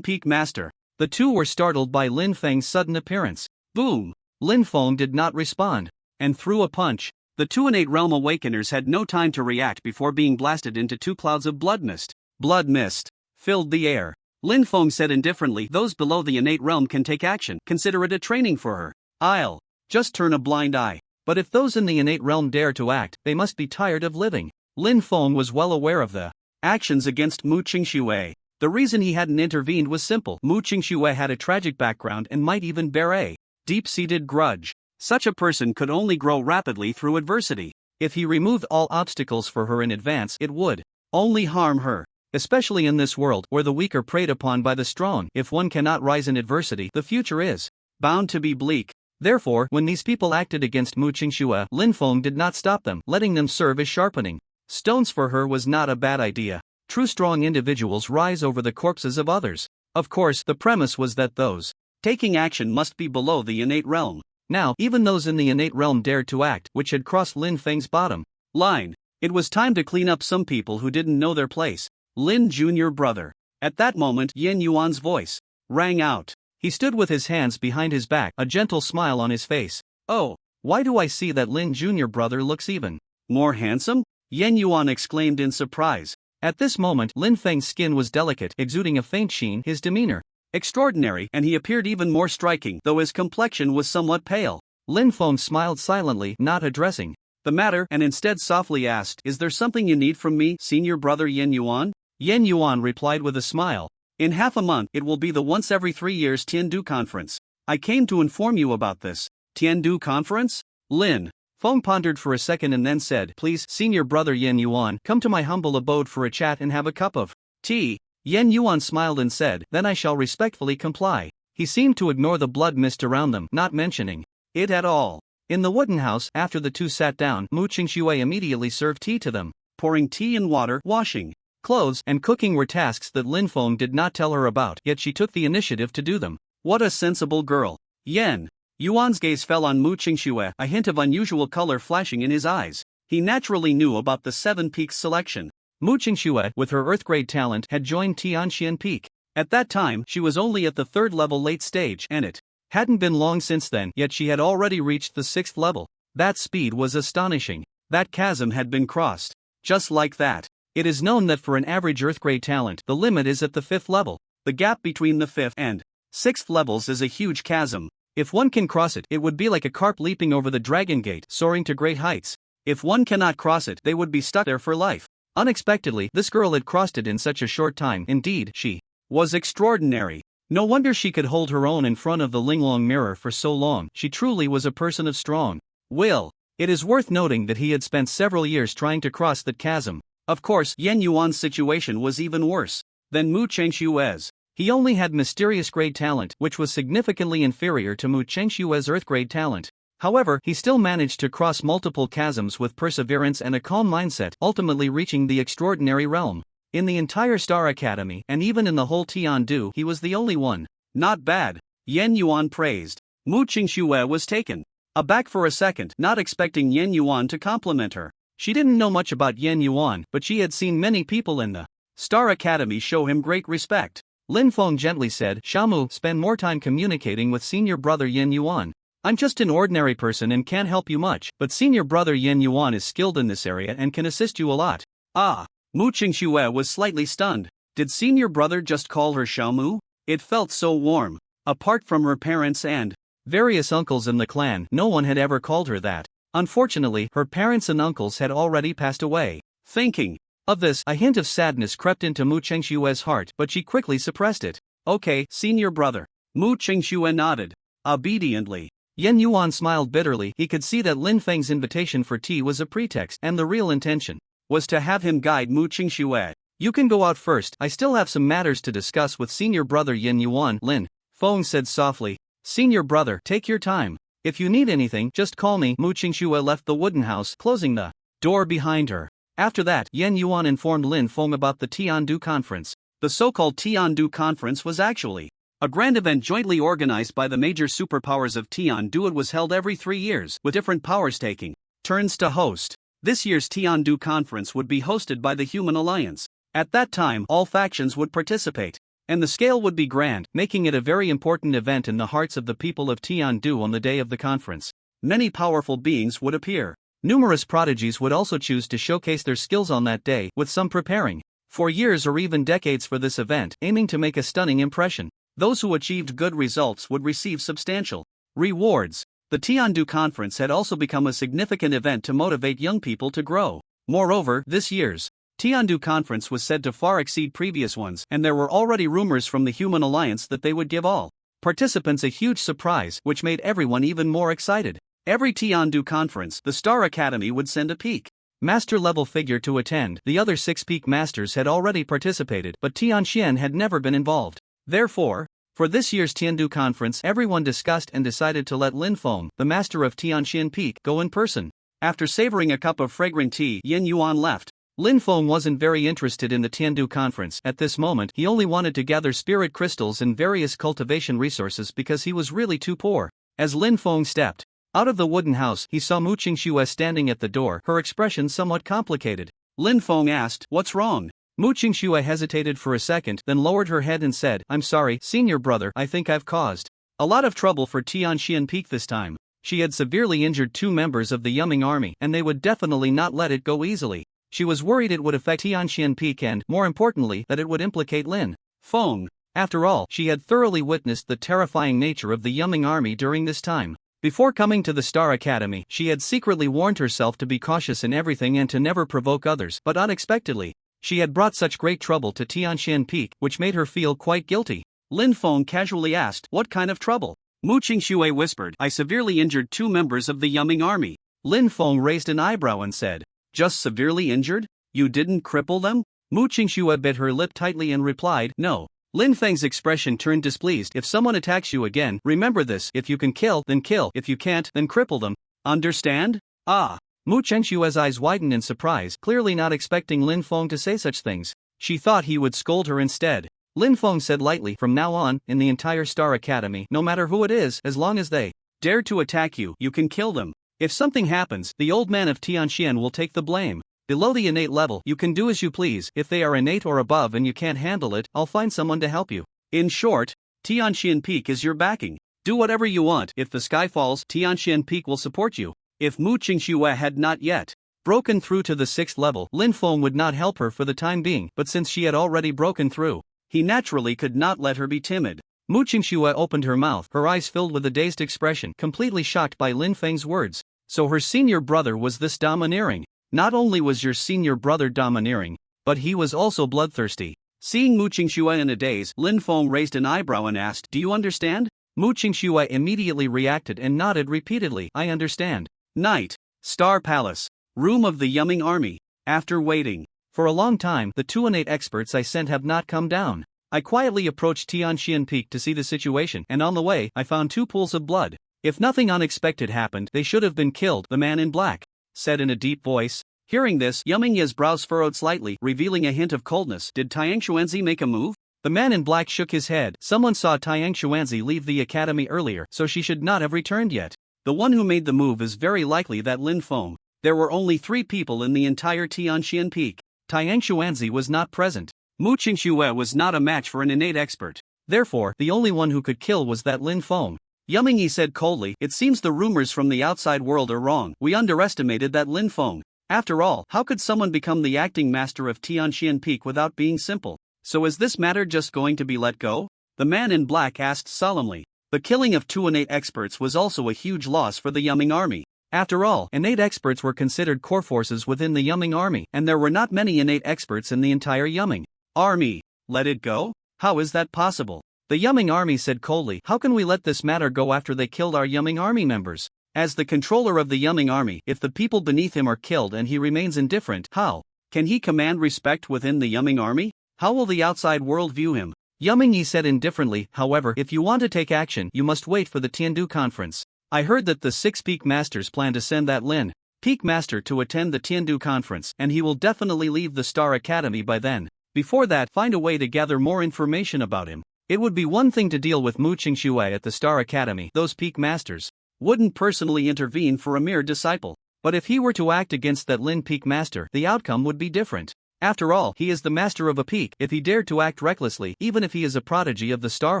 Peak Master. The 2 were startled by Lin Feng's sudden appearance. Boom! Lin Feng did not respond, and threw a punch. The 2 innate realm awakeners had no time to react before being blasted into 2 clouds of blood mist. Blood mist filled the air. Lin Feng said indifferently, those below the innate realm can take action, consider it a training for her. I'll just turn a blind eye. But if those in the innate realm dare to act, they must be tired of living. Lin Feng was well aware of the actions against Mu Qingxue. The reason he hadn't intervened was simple. Mu Qingxue had a tragic background and might even bear a deep-seated grudge. Such a person could only grow rapidly through adversity. If he removed all obstacles for her in advance, it would only harm her. Especially in this world where the weak are preyed upon by the strong. If one cannot rise in adversity, the future is bound to be bleak. Therefore, when these people acted against Mu Qingxue, Lin Feng did not stop them, letting them serve as sharpening stones for her was not a bad idea. True strong individuals rise over the corpses of others. Of course, the premise was that those taking action must be below the innate realm. Now, even those in the innate realm dared to act, which had crossed Lin Feng's bottom line. It was time to clean up some people who didn't know their place. Lin Jr. brother. At that moment, Yen Yuan's voice rang out. He stood with his hands behind his back, a gentle smile on his face. Oh, why do I see that Lin Jr. brother looks even more handsome? Yen Yuan exclaimed in surprise. At this moment, Lin Feng's skin was delicate, exuding a faint sheen, his demeanor extraordinary, and he appeared even more striking, though his complexion was somewhat pale. Lin Feng smiled silently, not addressing the matter, and instead softly asked, "Is there something you need from me, senior brother Yen Yuan?" Yen Yuan replied with a smile. "In half a month, it will be the once every 3 years Tindu conference. I came to inform you about this." Tindu conference? Lin Feng pondered for a second and then said, "Please, senior brother Yen Yuan, come to my humble abode for a chat and have a cup of tea." Yen Yuan smiled and said, "Then I shall respectfully comply." He seemed to ignore the blood mist around them, not mentioning it at all. In the wooden house, after the two sat down, Mu Qingxue immediately served tea to them. Pouring tea and water, washing clothes, and cooking were tasks that Lin Feng did not tell her about, yet she took the initiative to do them. What a sensible girl. Yen Yuan's gaze fell on Mu Qingxue, a hint of unusual color flashing in his eyes. He naturally knew about the 7 Peaks selection. Mu Qingxue, with her Earth-grade talent, had joined Tian Peak. At that time, she was only at the 3rd level late stage, and it hadn't been long since then, yet she had already reached the 6th level. That speed was astonishing. That chasm had been crossed. Just like that. It is known that for an average Earth-grade talent, the limit is at the 5th level. The gap between the 5th and 6th levels is a huge chasm. If one can cross it, it would be like a carp leaping over the Dragon Gate, soaring to great heights. If one cannot cross it, they would be stuck there for life. Unexpectedly, this girl had crossed it in such a short time. Indeed, she was extraordinary. No wonder she could hold her own in front of the Linlong mirror for so long. She truly was a person of strong will. It is worth noting that he had spent several years trying to cross that chasm. Of course, Yen Yuan's situation was even worse than Mu Qingxue's. He only had mysterious grade talent, which was significantly inferior to Mu Qingxue's Earth grade talent. However, he still managed to cross multiple chasms with perseverance and a calm mindset, ultimately reaching the extraordinary realm. In the entire Star Academy, and even in the whole Tiandu, he was the only one. Not bad. Yen Yuan praised. Mu Qingxue was taken aback for a second, not expecting Yen Yuan to compliment her. She didn't know much about Yen Yuan, but she had seen many people in the Star Academy show him great respect. Lin Feng gently said, "Shamu, spend more time communicating with senior brother Yen Yuan. I'm just an ordinary person and can't help you much, but senior brother Yen Yuan is skilled in this area and can assist you a lot." Ah, Mu Qingxue was slightly stunned. Did senior brother just call her Shamu? It felt so warm. Apart from her parents and various uncles in the clan, no one had ever called her that. Unfortunately, her parents and uncles had already passed away. Thinking of this, a hint of sadness crept into Mu Qingxue's heart, but she quickly suppressed it. "Okay, senior brother." Mu Qingxue nodded obediently. Yen Yuan smiled bitterly. He could see that Lin Feng's invitation for tea was a pretext, and the real intention was to have him guide Mu Qingxue. "You can go out first, I still have some matters to discuss with senior brother Yen Yuan," Lin Feng said softly. "Senior brother, take your time. If you need anything, just call me." Mu Qingxue left the wooden house, closing the door behind her. After that, Yen Yuan informed Lin Feng about the Tiandu conference. The so-called Tiandu conference was actually a grand event jointly organized by the major superpowers of Tiandu. It was held every 3 years, with different powers taking turns to host. This year's Tiandu conference would be hosted by the Human Alliance. At that time, all factions would participate, and the scale would be grand, making it a very important event in the hearts of the people of Tiandu. On the day of the conference, many powerful beings would appear. Numerous prodigies would also choose to showcase their skills on that day, with some preparing for years or even decades for this event, aiming to make a stunning impression. Those who achieved good results would receive substantial rewards. The Tindu conference had also become a significant event to motivate young people to grow. Moreover, this year's Tindu conference was said to far exceed previous ones, and there were already rumors from the Human Alliance that they would give all participants a huge surprise, which made everyone even more excited. Every Tindu conference, the Star Academy would send a peak master-level figure to attend. The other 6 peak masters had already participated, but Tianxian had never been involved. Therefore, for this year's Tindu conference, everyone discussed and decided to let Lin Feng, the master of Tianxian Peak, go in person. After savoring a cup of fragrant tea, Yin Yuan left. Lin Feng wasn't very interested in the Tindu conference. At this moment, he only wanted to gather spirit crystals and various cultivation resources because he was really too poor. As Lin Feng stepped out of the wooden house, he saw Mu Qingxue standing at the door, her expression somewhat complicated. Lin Feng asked, "What's wrong?" Mu Qingxue hesitated for a second, then lowered her head and said, "I'm sorry, senior brother, I think I've caused a lot of trouble for Tianxian Peak this time." She had severely injured 2 members of the Yumming army, and they would definitely not let it go easily. She was worried it would affect Tianxian Peak and, more importantly, that it would implicate Lin Feng. After all, she had thoroughly witnessed the terrifying nature of the Yumming army during this time. Before coming to the Star Academy, she had secretly warned herself to be cautious in everything and to never provoke others, but unexpectedly, she had brought such great trouble to Tianxian Peak, which made her feel quite guilty. Lin Feng casually asked, "What kind of trouble?" Mu Qingxue whispered, "I severely injured 2 members of the Yumming army." Lin Feng raised an eyebrow and said, "Just severely injured? You didn't cripple them?" Mu Qingxue bit her lip tightly and replied, "No." Lin Feng's expression turned displeased. "If someone attacks you again, remember this: if you can kill, then kill; if you can't, then cripple them. Understand?" "Ah." Mu Qingxue's eyes widened in surprise, clearly not expecting Lin Feng to say such things. She thought he would scold her instead. Lin Feng said lightly, "From now on, in the entire Star Academy, no matter who it is, as long as they dare to attack you, you can kill them. If something happens, the old man of Tianxian will take the blame. Below the innate level, you can do as you please. If they are innate or above and you can't handle it, I'll find someone to help you. In short, Tianxian Peak is your backing. Do whatever you want. If the sky falls, Tianxian Peak will support you." If Mu Qingxue had not yet broken through to the 6th level, Lin Feng would not help her for the time being, but since she had already broken through, he naturally could not let her be timid. Mu Qingxue opened her mouth, her eyes filled with a dazed expression, completely shocked by Lin Feng's words. So her senior brother was this domineering. Not only was your senior brother domineering, but he was also bloodthirsty. Seeing Mu Qingxue in a daze, Lin Feng raised an eyebrow and asked, "Do you understand?" Mu Qingxue immediately reacted and nodded repeatedly, "I understand." Night. Star Palace. Room of the Yumming army. After waiting for a long time, the 2 innate experts I sent have not come down. I quietly approached Tianxian Peak to see the situation, and on the way, I found 2 pools of blood. If nothing unexpected happened, they should have been killed, the man in black said in a deep voice. Hearing this, Yumming Ye's brows furrowed slightly, revealing a hint of coldness. Did Tiang Xuanzi make a move? The man in black shook his head. Someone saw Tiang Xuanzi leave the academy earlier, so she should not have returned yet. The one who made the move is very likely that Lin Feng. There were only 3 people in the entire Tianxian Peak. Tiang Xuanzi was not present. Mu Qingxue was not a match for an innate expert. Therefore, the only one who could kill was that Lin Feng. Yumming Yi said coldly, "It seems the rumors from the outside world are wrong. We underestimated that Lin Feng. After all, how could someone become the acting master of Tianxian Peak without being simple? So is this matter just going to be let go?" The man in black asked solemnly. The killing of 2 innate experts was also a huge loss for the Yumming army. After all, innate experts were considered core forces within the Yumming army, and there were not many innate experts in the entire Yumming army. Let it go? How is that possible? The Yumming army said coldly, "How can we let this matter go after they killed our Yumming army members? As the controller of the Yumming army, if the people beneath him are killed and he remains indifferent, how can he command respect within the Yumming army? How will the outside world view him?" Yumming Yi said indifferently, "However, if you want to take action, you must wait for the Tindu conference. I heard that the 6 Peak Masters plan to send that Lin Peak Master to attend the Tindu conference, and he will definitely leave the Star Academy by then. Before that, find a way to gather more information about him. It would be one thing to deal with Mu Qingxue at the Star Academy. Those Peak Masters wouldn't personally intervene for a mere disciple. But if he were to act against that Lin Peak Master, the outcome would be different. After all, he is the master of a peak. If he dared to act recklessly, even if he is a prodigy of the Star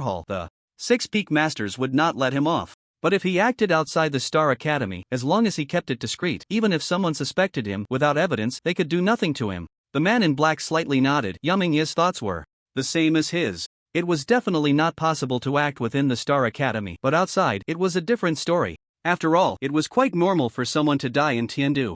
Hall, the 6 Peak Masters would not let him off. But if he acted outside the Star Academy, as long as he kept it discreet, even if someone suspected him, without evidence, they could do nothing to him." The man in black slightly nodded. Yumming Yi's thoughts were the same as his. It was definitely not possible to act within the Star Academy, but outside, it was a different story. After all, it was quite normal for someone to die in Tindu.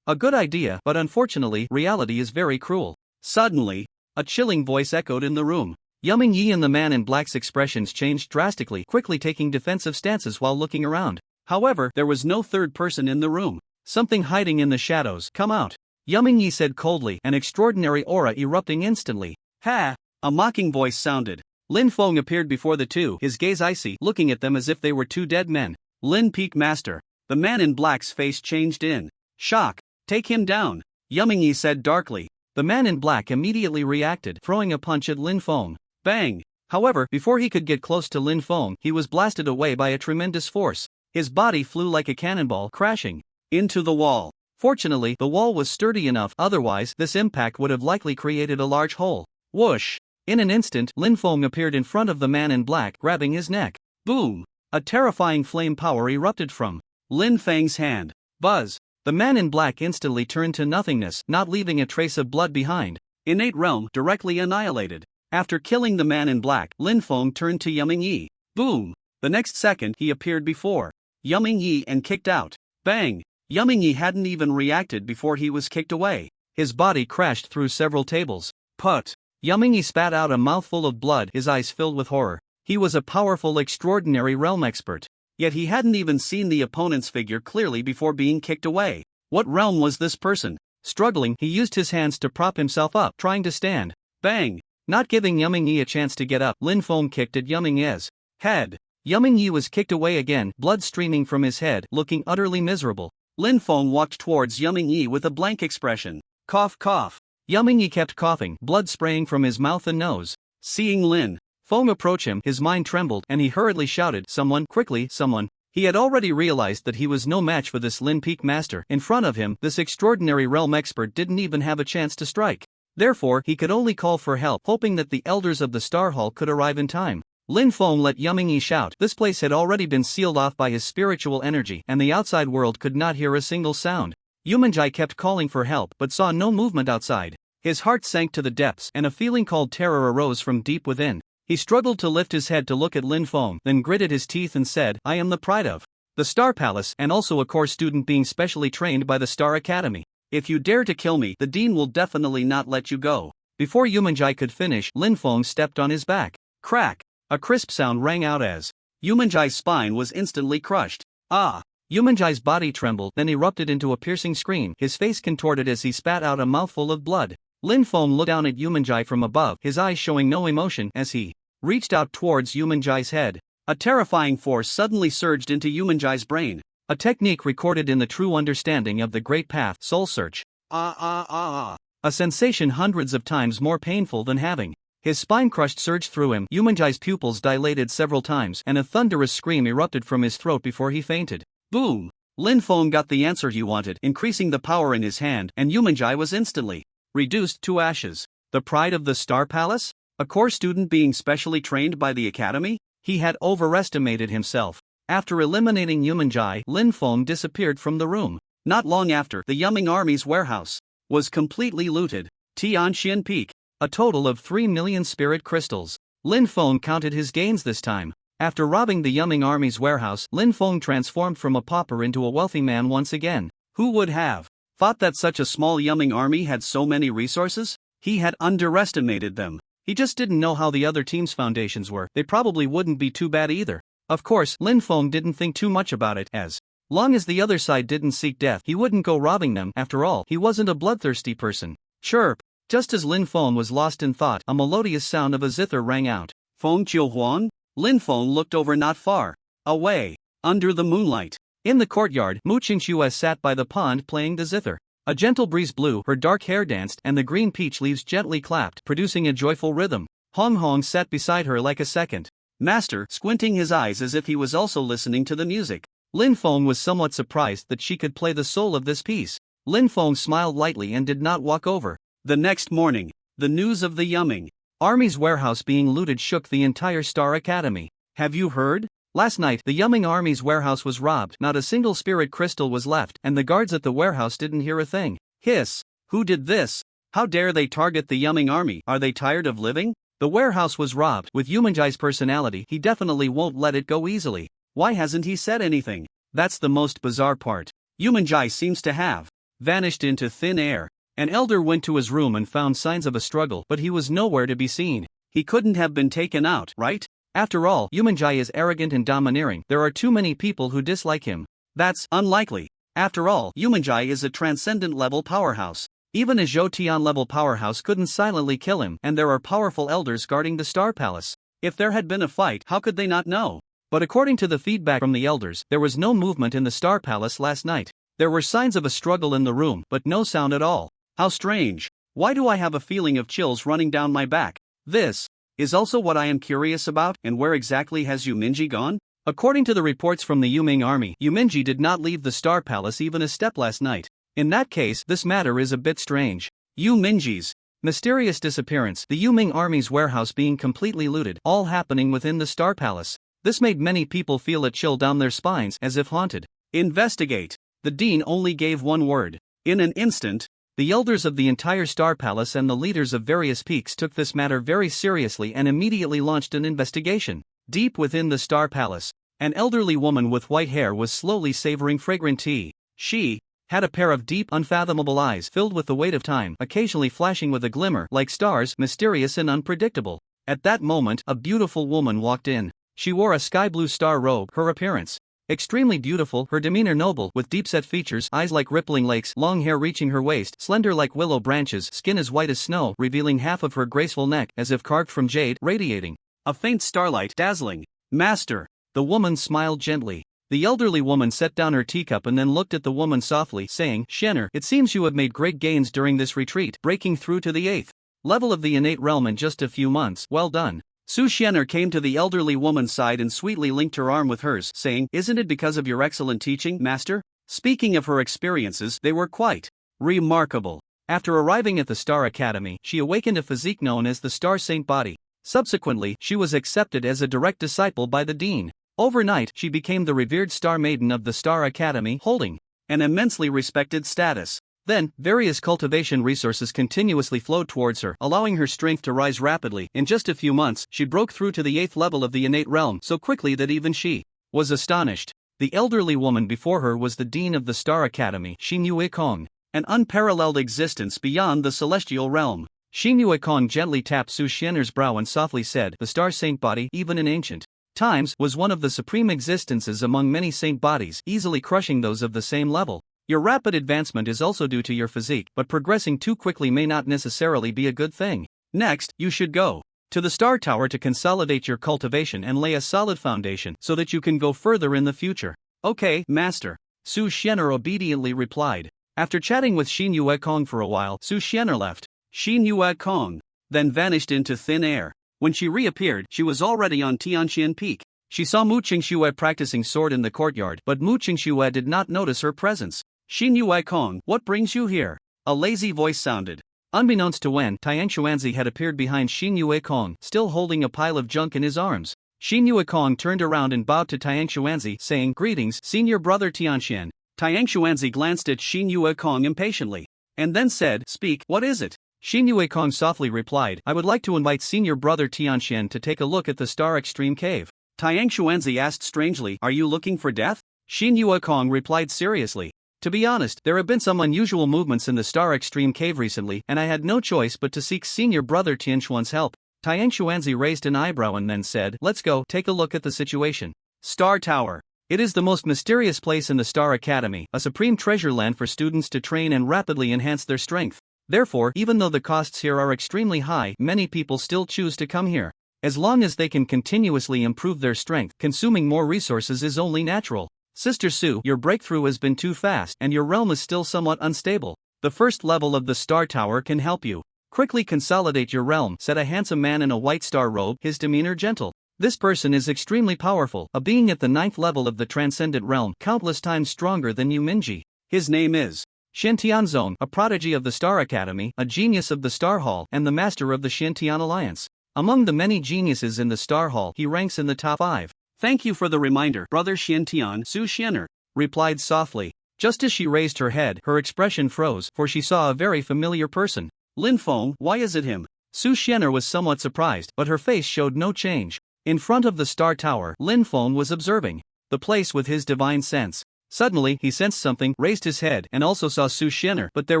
A good idea, but unfortunately, reality is very cruel. Suddenly, a chilling voice echoed in the room. Yuming Yi and the man in black's expressions changed drastically, quickly taking defensive stances while looking around. However, there was no third person in the room. Something hiding in the shadows. Come out. Yuming Yi said coldly, an extraordinary aura erupting instantly. Ha! A mocking voice sounded. Lin Feng appeared before the two, his gaze icy, looking at them as if they were two dead men. Lin Peak Master. The man in black's face changed in shock. Take him down, Yuming Yi said darkly. The man in black immediately reacted, throwing a punch at Lin Feng. Bang! However, before he could get close to Lin Feng, he was blasted away by a tremendous force. His body flew like a cannonball, crashing into the wall. Fortunately, the wall was sturdy enough, otherwise, this impact would have likely created a large hole. Whoosh! In an instant, Lin Feng appeared in front of the man in black, grabbing his neck. Boom! A terrifying flame power erupted from Lin Feng's hand. Buzz! The man in black instantly turned to nothingness, not leaving a trace of blood behind. Innate realm directly annihilated. After killing the man in black, Lin Feng turned to Yuming Yi. Boom! The next second, he appeared before Yuming Yi and kicked out. Bang! Yuming Yi hadn't even reacted before he was kicked away. His body crashed through several tables. Put! Yuming Yi spat out a mouthful of blood, his eyes filled with horror. He was a powerful, extraordinary realm expert. Yet he hadn't even seen the opponent's figure clearly before being kicked away. What realm was this person? Struggling, he used his hands to prop himself up, trying to stand. Bang! Not giving Yuming Yi a chance to get up, Lin Feng kicked at Yuming Yi's head. Yuming Yi was kicked away again, blood streaming from his head, looking utterly miserable. Lin Feng walked towards Yuming Yi with a blank expression. Cough cough. Yuming Yi kept coughing, blood spraying from his mouth and nose. Seeing Lin Feng approach him, his mind trembled, and he hurriedly shouted, "Someone, quickly, someone." He had already realized that he was no match for this Lin Peak Master. In front of him, this extraordinary realm expert didn't even have a chance to strike. Therefore, he could only call for help, hoping that the elders of the Star Hall could arrive in time. Lin Feng let Yuming Yi shout. This place had already been sealed off by his spiritual energy, and the outside world could not hear a single sound. Yumanjai kept calling for help, but saw no movement outside. His heart sank to the depths, and a feeling called terror arose from deep within. He struggled to lift his head to look at Lin Feng, then gritted his teeth and said, "I am the pride of the Star Palace, and also a core student being specially trained by the Star Academy. If you dare to kill me, the Dean will definitely not let you go." Before Yumanjai could finish, Lin Feng stepped on his back. Crack! A crisp sound rang out as Yumanjai's spine was instantly crushed. Ah! Yumanjai's body trembled, then erupted into a piercing scream, his face contorted as he spat out a mouthful of blood. Lin Feng looked down at Yumanjai from above, his eyes showing no emotion as he reached out towards Yumanjai's head. A terrifying force suddenly surged into Yumanjai's brain. A technique recorded in the true understanding of the Great Path, Soul Search. A sensation hundreds of times more painful than having his spine crushed surged through him. Yumanjai's pupils dilated several times, and a thunderous scream erupted from his throat before he fainted. Boom! Lin Feng got the answer he wanted, increasing the power in his hand, and Yumanjai was instantly reduced to ashes. The pride of the Star Palace? A core student being specially trained by the Academy? He had overestimated himself. After eliminating Yumanjai, Lin Feng disappeared from the room. Not long after, the Yuming Army's warehouse was completely looted. Tian Peak. A total of 3 million spirit crystals. Lin Feng counted his gains this time. After robbing the Yuming Army's warehouse, Lin Feng transformed from a pauper into a wealthy man once again. Who would have thought that such a small Yuming army had so many resources? He had underestimated them. He just didn't know how the other team's foundations were. They probably wouldn't be too bad either. Of course, Lin Feng didn't think too much about it. As long as the other side didn't seek death, he wouldn't go robbing them. After all, he wasn't a bloodthirsty person. Chirp! Just as Lin Feng was lost in thought, a melodious sound of a zither rang out. Feng Qiuhuan? Lin Feng looked over not far away, under the moonlight. In the courtyard, Mu Qingxue sat by the pond playing the zither. A gentle breeze blew, her dark hair danced, and the green peach leaves gently clapped, producing a joyful rhythm. Hong Hong sat beside her like a second master, squinting his eyes as if he was also listening to the music. Lin Feng was somewhat surprised that she could play the soul of this piece. Lin Feng smiled lightly and did not walk over. The next morning, the news of the Yuming Army's warehouse being looted shook the entire Star Academy. Have you heard? Last night, the Yuming Army's warehouse was robbed, not a single spirit crystal was left, and the guards at the warehouse didn't hear a thing. Hiss! Who did this? How dare they target the Yuming Army? Are they tired of living? The warehouse was robbed. With Yumanjai's personality, he definitely won't let it go easily. Why hasn't he said anything? That's the most bizarre part. Yumanjai seems to have vanished into thin air. An elder went to his room and found signs of a struggle, but he was nowhere to be seen. He couldn't have been taken out, right? After all, Yumanjai is arrogant and domineering. There are too many people who dislike him. That's unlikely. After all, Yumanjai is a transcendent level powerhouse. Even a Zhou Tian level powerhouse couldn't silently kill him, and there are powerful elders guarding the Star Palace. If there had been a fight, how could they not know? But according to the feedback from the elders, there was no movement in the Star Palace last night. There were signs of a struggle in the room, but no sound at all. How strange. Why do I have a feeling of chills running down my back? This is also what I am curious about, and where exactly has Yu Minji gone? According to the reports from the Yuming army, Yu Minji did not leave the Star Palace even a step last night. In that case, this matter is a bit strange. Yu Minji's mysterious disappearance, the Yuming army's warehouse being completely looted, all happening within the Star Palace. This made many people feel a chill down their spines, as if haunted. Investigate. The dean only gave one word. In an instant, the elders of the entire Star Palace and the leaders of various peaks took this matter very seriously and immediately launched an investigation. Deep within the Star Palace, an elderly woman with white hair was slowly savoring fragrant tea. She had a pair of deep, unfathomable eyes filled with the weight of time, occasionally flashing with a glimmer like stars, mysterious and unpredictable. At that moment, a beautiful woman walked in. She wore a sky-blue star robe. Her appearance extremely beautiful, her demeanor noble, with deep-set features, eyes like rippling lakes, long hair reaching her waist, slender like willow branches, skin as white as snow, revealing half of her graceful neck, as if carved from jade, radiating a faint starlight, dazzling. Master. The woman smiled gently. The elderly woman set down her teacup and then looked at the woman softly, saying, Shenner, it seems you have made great gains during this retreat, breaking through to the 8th level of the innate realm in just a few months. Well done. Su Shenner came to the elderly woman's side and sweetly linked her arm with hers, saying, Isn't it because of your excellent teaching, Master? Speaking of her experiences, they were quite remarkable. After arriving at the Star Academy, she awakened a physique known as the Star Saint Body. Subsequently, she was accepted as a direct disciple by the Dean. Overnight, she became the revered Star Maiden of the Star Academy, holding an immensely respected status. Then, various cultivation resources continuously flowed towards her, allowing her strength to rise rapidly. In just a few months, she broke through to the 8th level of the innate realm so quickly that even she was astonished. The elderly woman before her was the Dean of the Star Academy, Xin Yuekong, an unparalleled existence beyond the celestial realm. Xin Yuekong gently tapped Su Shenner's brow and softly said, The Star Saint Body, even in ancient times, was one of the supreme existences among many saint bodies, easily crushing those of the same level. Your rapid advancement is also due to your physique, but progressing too quickly may not necessarily be a good thing. Next, you should go to the Star Tower to consolidate your cultivation and lay a solid foundation so that you can go further in the future. Okay, Master. Su Shenner obediently replied. After chatting with Xin Yuekong for a while, Su Shenner left. Xin Yuekong then vanished into thin air. When she reappeared, she was already on Tian Peak. She saw Mu Qingxue practicing sword in the courtyard, but Mu Qingxue did not notice her presence. Xin Yuekong, what brings you here? A lazy voice sounded. Unbeknownst to Wen, Tian Xuanzi had appeared behind Xin Yuekong, still holding a pile of junk in his arms. Xin Yuekong turned around and bowed to Tian Xuanzi, saying, Greetings, senior brother Tianxian. Tian Xuanzi glanced at Xin Yuekong impatiently, and then said, Speak, what is it? Xin Yuekong softly replied, I would like to invite senior brother Tianxian to take a look at the Star Extreme Cave. Tian Xuanzi asked strangely, Are you looking for death? Xin Yuekong replied seriously. To be honest, there have been some unusual movements in the Star Extreme Cave recently, and I had no choice but to seek senior brother Tianxuan's help. Tian Xuanzi raised an eyebrow and then said, Let's go, take a look at the situation. Star Tower. It is the most mysterious place in the Star Academy, a supreme treasure land for students to train and rapidly enhance their strength. Therefore, even though the costs here are extremely high, many people still choose to come here. As long as they can continuously improve their strength, consuming more resources is only natural. Sister Su, your breakthrough has been too fast and your realm is still somewhat unstable. The first level of the Star Tower can help you. Quickly consolidate your realm, said a handsome man in a white star robe, his demeanor gentle. This person is extremely powerful, a being at the 9th level of the transcendent realm, countless times stronger than Yu Minji. His name is Shintianzong, a prodigy of the Star Academy, a genius of the Star Hall, and the master of the Shintian Alliance. Among the many geniuses in the Star Hall, he ranks in the top 5. Thank you for the reminder, brother Shintian, Su Shenner replied softly. Just as she raised her head, her expression froze, for she saw a very familiar person. Lin Feng, why is it him? Su Shenner was somewhat surprised, but her face showed no change. In front of the Star Tower, Lin Feng was observing. the place with his divine sense. Suddenly, he sensed something, raised his head, and also saw Su Xian'er, but there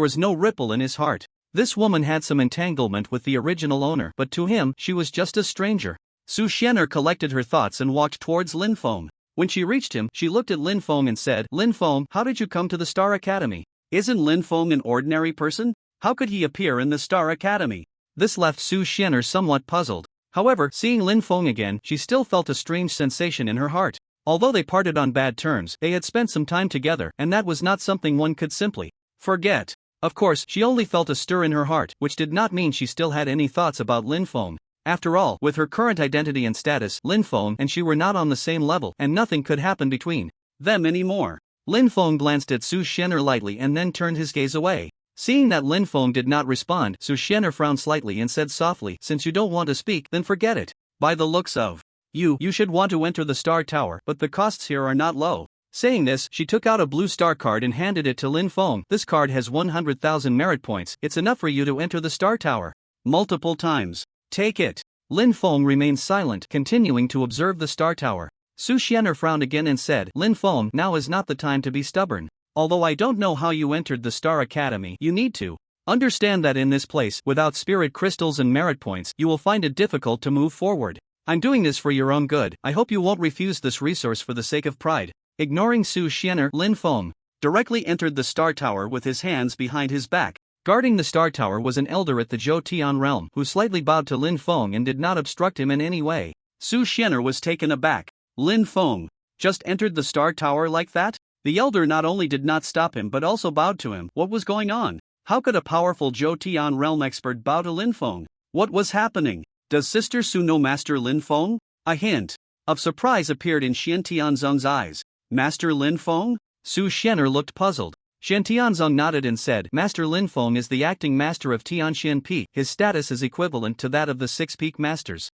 was no ripple in his heart. This woman had some entanglement with the original owner, but to him, she was just a stranger. Su Xian'er collected her thoughts and walked towards Lin Feng. When she reached him, she looked at Lin Feng and said, "Lin Feng, how did you come to the Star Academy? Isn't Lin Feng an ordinary person? How could he appear in the Star Academy?" This left Su Xian'er somewhat puzzled. However, seeing Lin Feng again, she still felt a strange sensation in her heart. Although they parted on bad terms, they had spent some time together, and that was not something one could simply forget. Of course, she only felt a stir in her heart, which did not mean she still had any thoughts about Lin Feng. After all, with her current identity and status, Lin Feng and she were not on the same level, and nothing could happen between them anymore. Lin Feng glanced at Su Xian'er lightly and then turned his gaze away. Seeing that Lin Feng did not respond, Su Xian'er frowned slightly and said softly, "Since you don't want to speak, then forget it. By the looks of you should want to enter the Star Tower, but the costs here are not low." Saying this, she took out a blue star card and handed it to Lin Feng. "This card has 100,000 merit points. It's enough for you to enter the Star Tower multiple times. Take it." Lin Feng remained silent, continuing to observe the Star Tower. Su Xian'er frowned again and said, "Lin Feng, now is not the time to be stubborn. Although I don't know how you entered the Star Academy, you need to understand that in this place, without spirit crystals and merit points, you will find it difficult to move forward. I'm doing this for your own good. I hope you won't refuse this resource for the sake of pride." Ignoring Su Xian'er, Lin Feng directly entered the Star Tower with his hands behind his back. Guarding the Star Tower was an elder at the Zhou Tian realm, who slightly bowed to Lin Feng and did not obstruct him in any way. Su Xian'er was taken aback. Lin Feng just entered the Star Tower like that? The elder not only did not stop him but also bowed to him. What was going on? How could a powerful Zhou Tian realm expert bow to Lin Feng? What was happening? Does Sister Su know Master Lin Feng? A hint of surprise appeared in Xian Tianzong's eyes. Master Lin Feng? Su Xian'er looked puzzled. Xian Tianzong nodded and said, "Master Lin Feng is the acting master of Tian Peak. His status is equivalent to that of the 6 Peak Masters."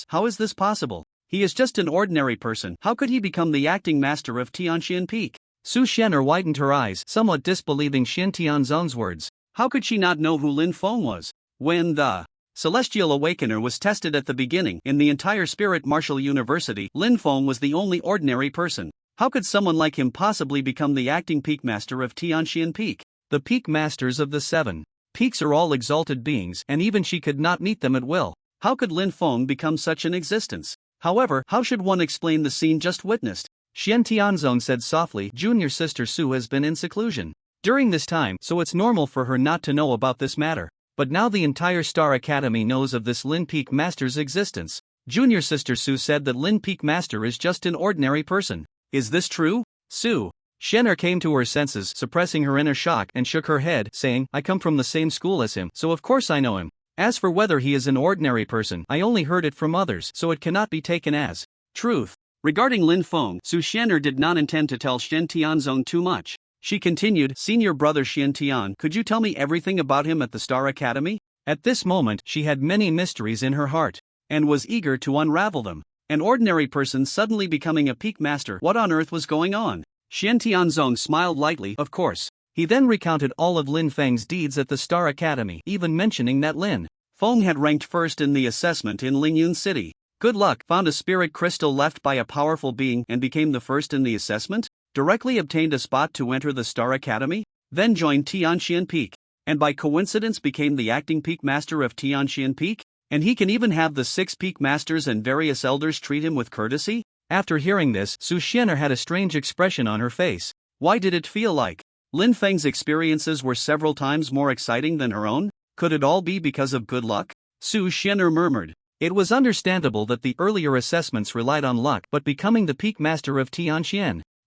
How is this possible? He is just an ordinary person. How could he become the acting master of Tian Peak? Su Xian'er widened her eyes, somewhat disbelieving Xian Tianzong's words. How could she not know who Lin Feng was? When the Celestial Awakener was tested at the beginning, in the entire Spirit Martial University, Lin Feng was the only ordinary person. How could someone like him possibly become the acting Peak Master of Tian Peak? The Peak Masters of the 7 Peaks are all exalted beings, and even she could not meet them at will. How could Lin Feng become such an existence? However, how should one explain the scene just witnessed? Xian Tianzong said softly, "Junior sister Su has been in seclusion during this time, so it's normal for her not to know about this matter. But now the entire Star Academy knows of this Lin Peak Master's existence." Junior sister Su said that Lin Peak Master is just an ordinary person. Is this true? Su Xian'er came to her senses, suppressing her inner shock, and shook her head, saying, "I come from the same school as him, so of course I know him. As for whether he is an ordinary person, I only heard it from others, so it cannot be taken as truth." Regarding Lin Feng, Su Xian'er did not intend to tell Xian Tianzong too much. She continued, "Senior brother Xian Tian, could you tell me everything about him at the Star Academy?" At this moment, she had many mysteries in her heart, and was eager to unravel them. An ordinary person suddenly becoming a peak master, what on earth was going on? Xian Tianzong smiled lightly, "Of course." He then recounted all of Lin Feng's deeds at the Star Academy, even mentioning that Lin Feng had ranked first in the assessment in Lingyun City. Good luck, found a spirit crystal left by a powerful being and became the first in the assessment, directly obtained a spot to enter the Star Academy, then joined Tian Peak, and by coincidence became the acting peak master of Tian Peak, and he can even have the 6 peak masters and various elders treat him with courtesy? After hearing this, Su Xian'er had a strange expression on her face. Why did it feel like Lin Feng's experiences were several times more exciting than her own? Could it all be because of good luck? Su Xian'er murmured. It was understandable that the earlier assessments relied on luck, but becoming the peak master of Tian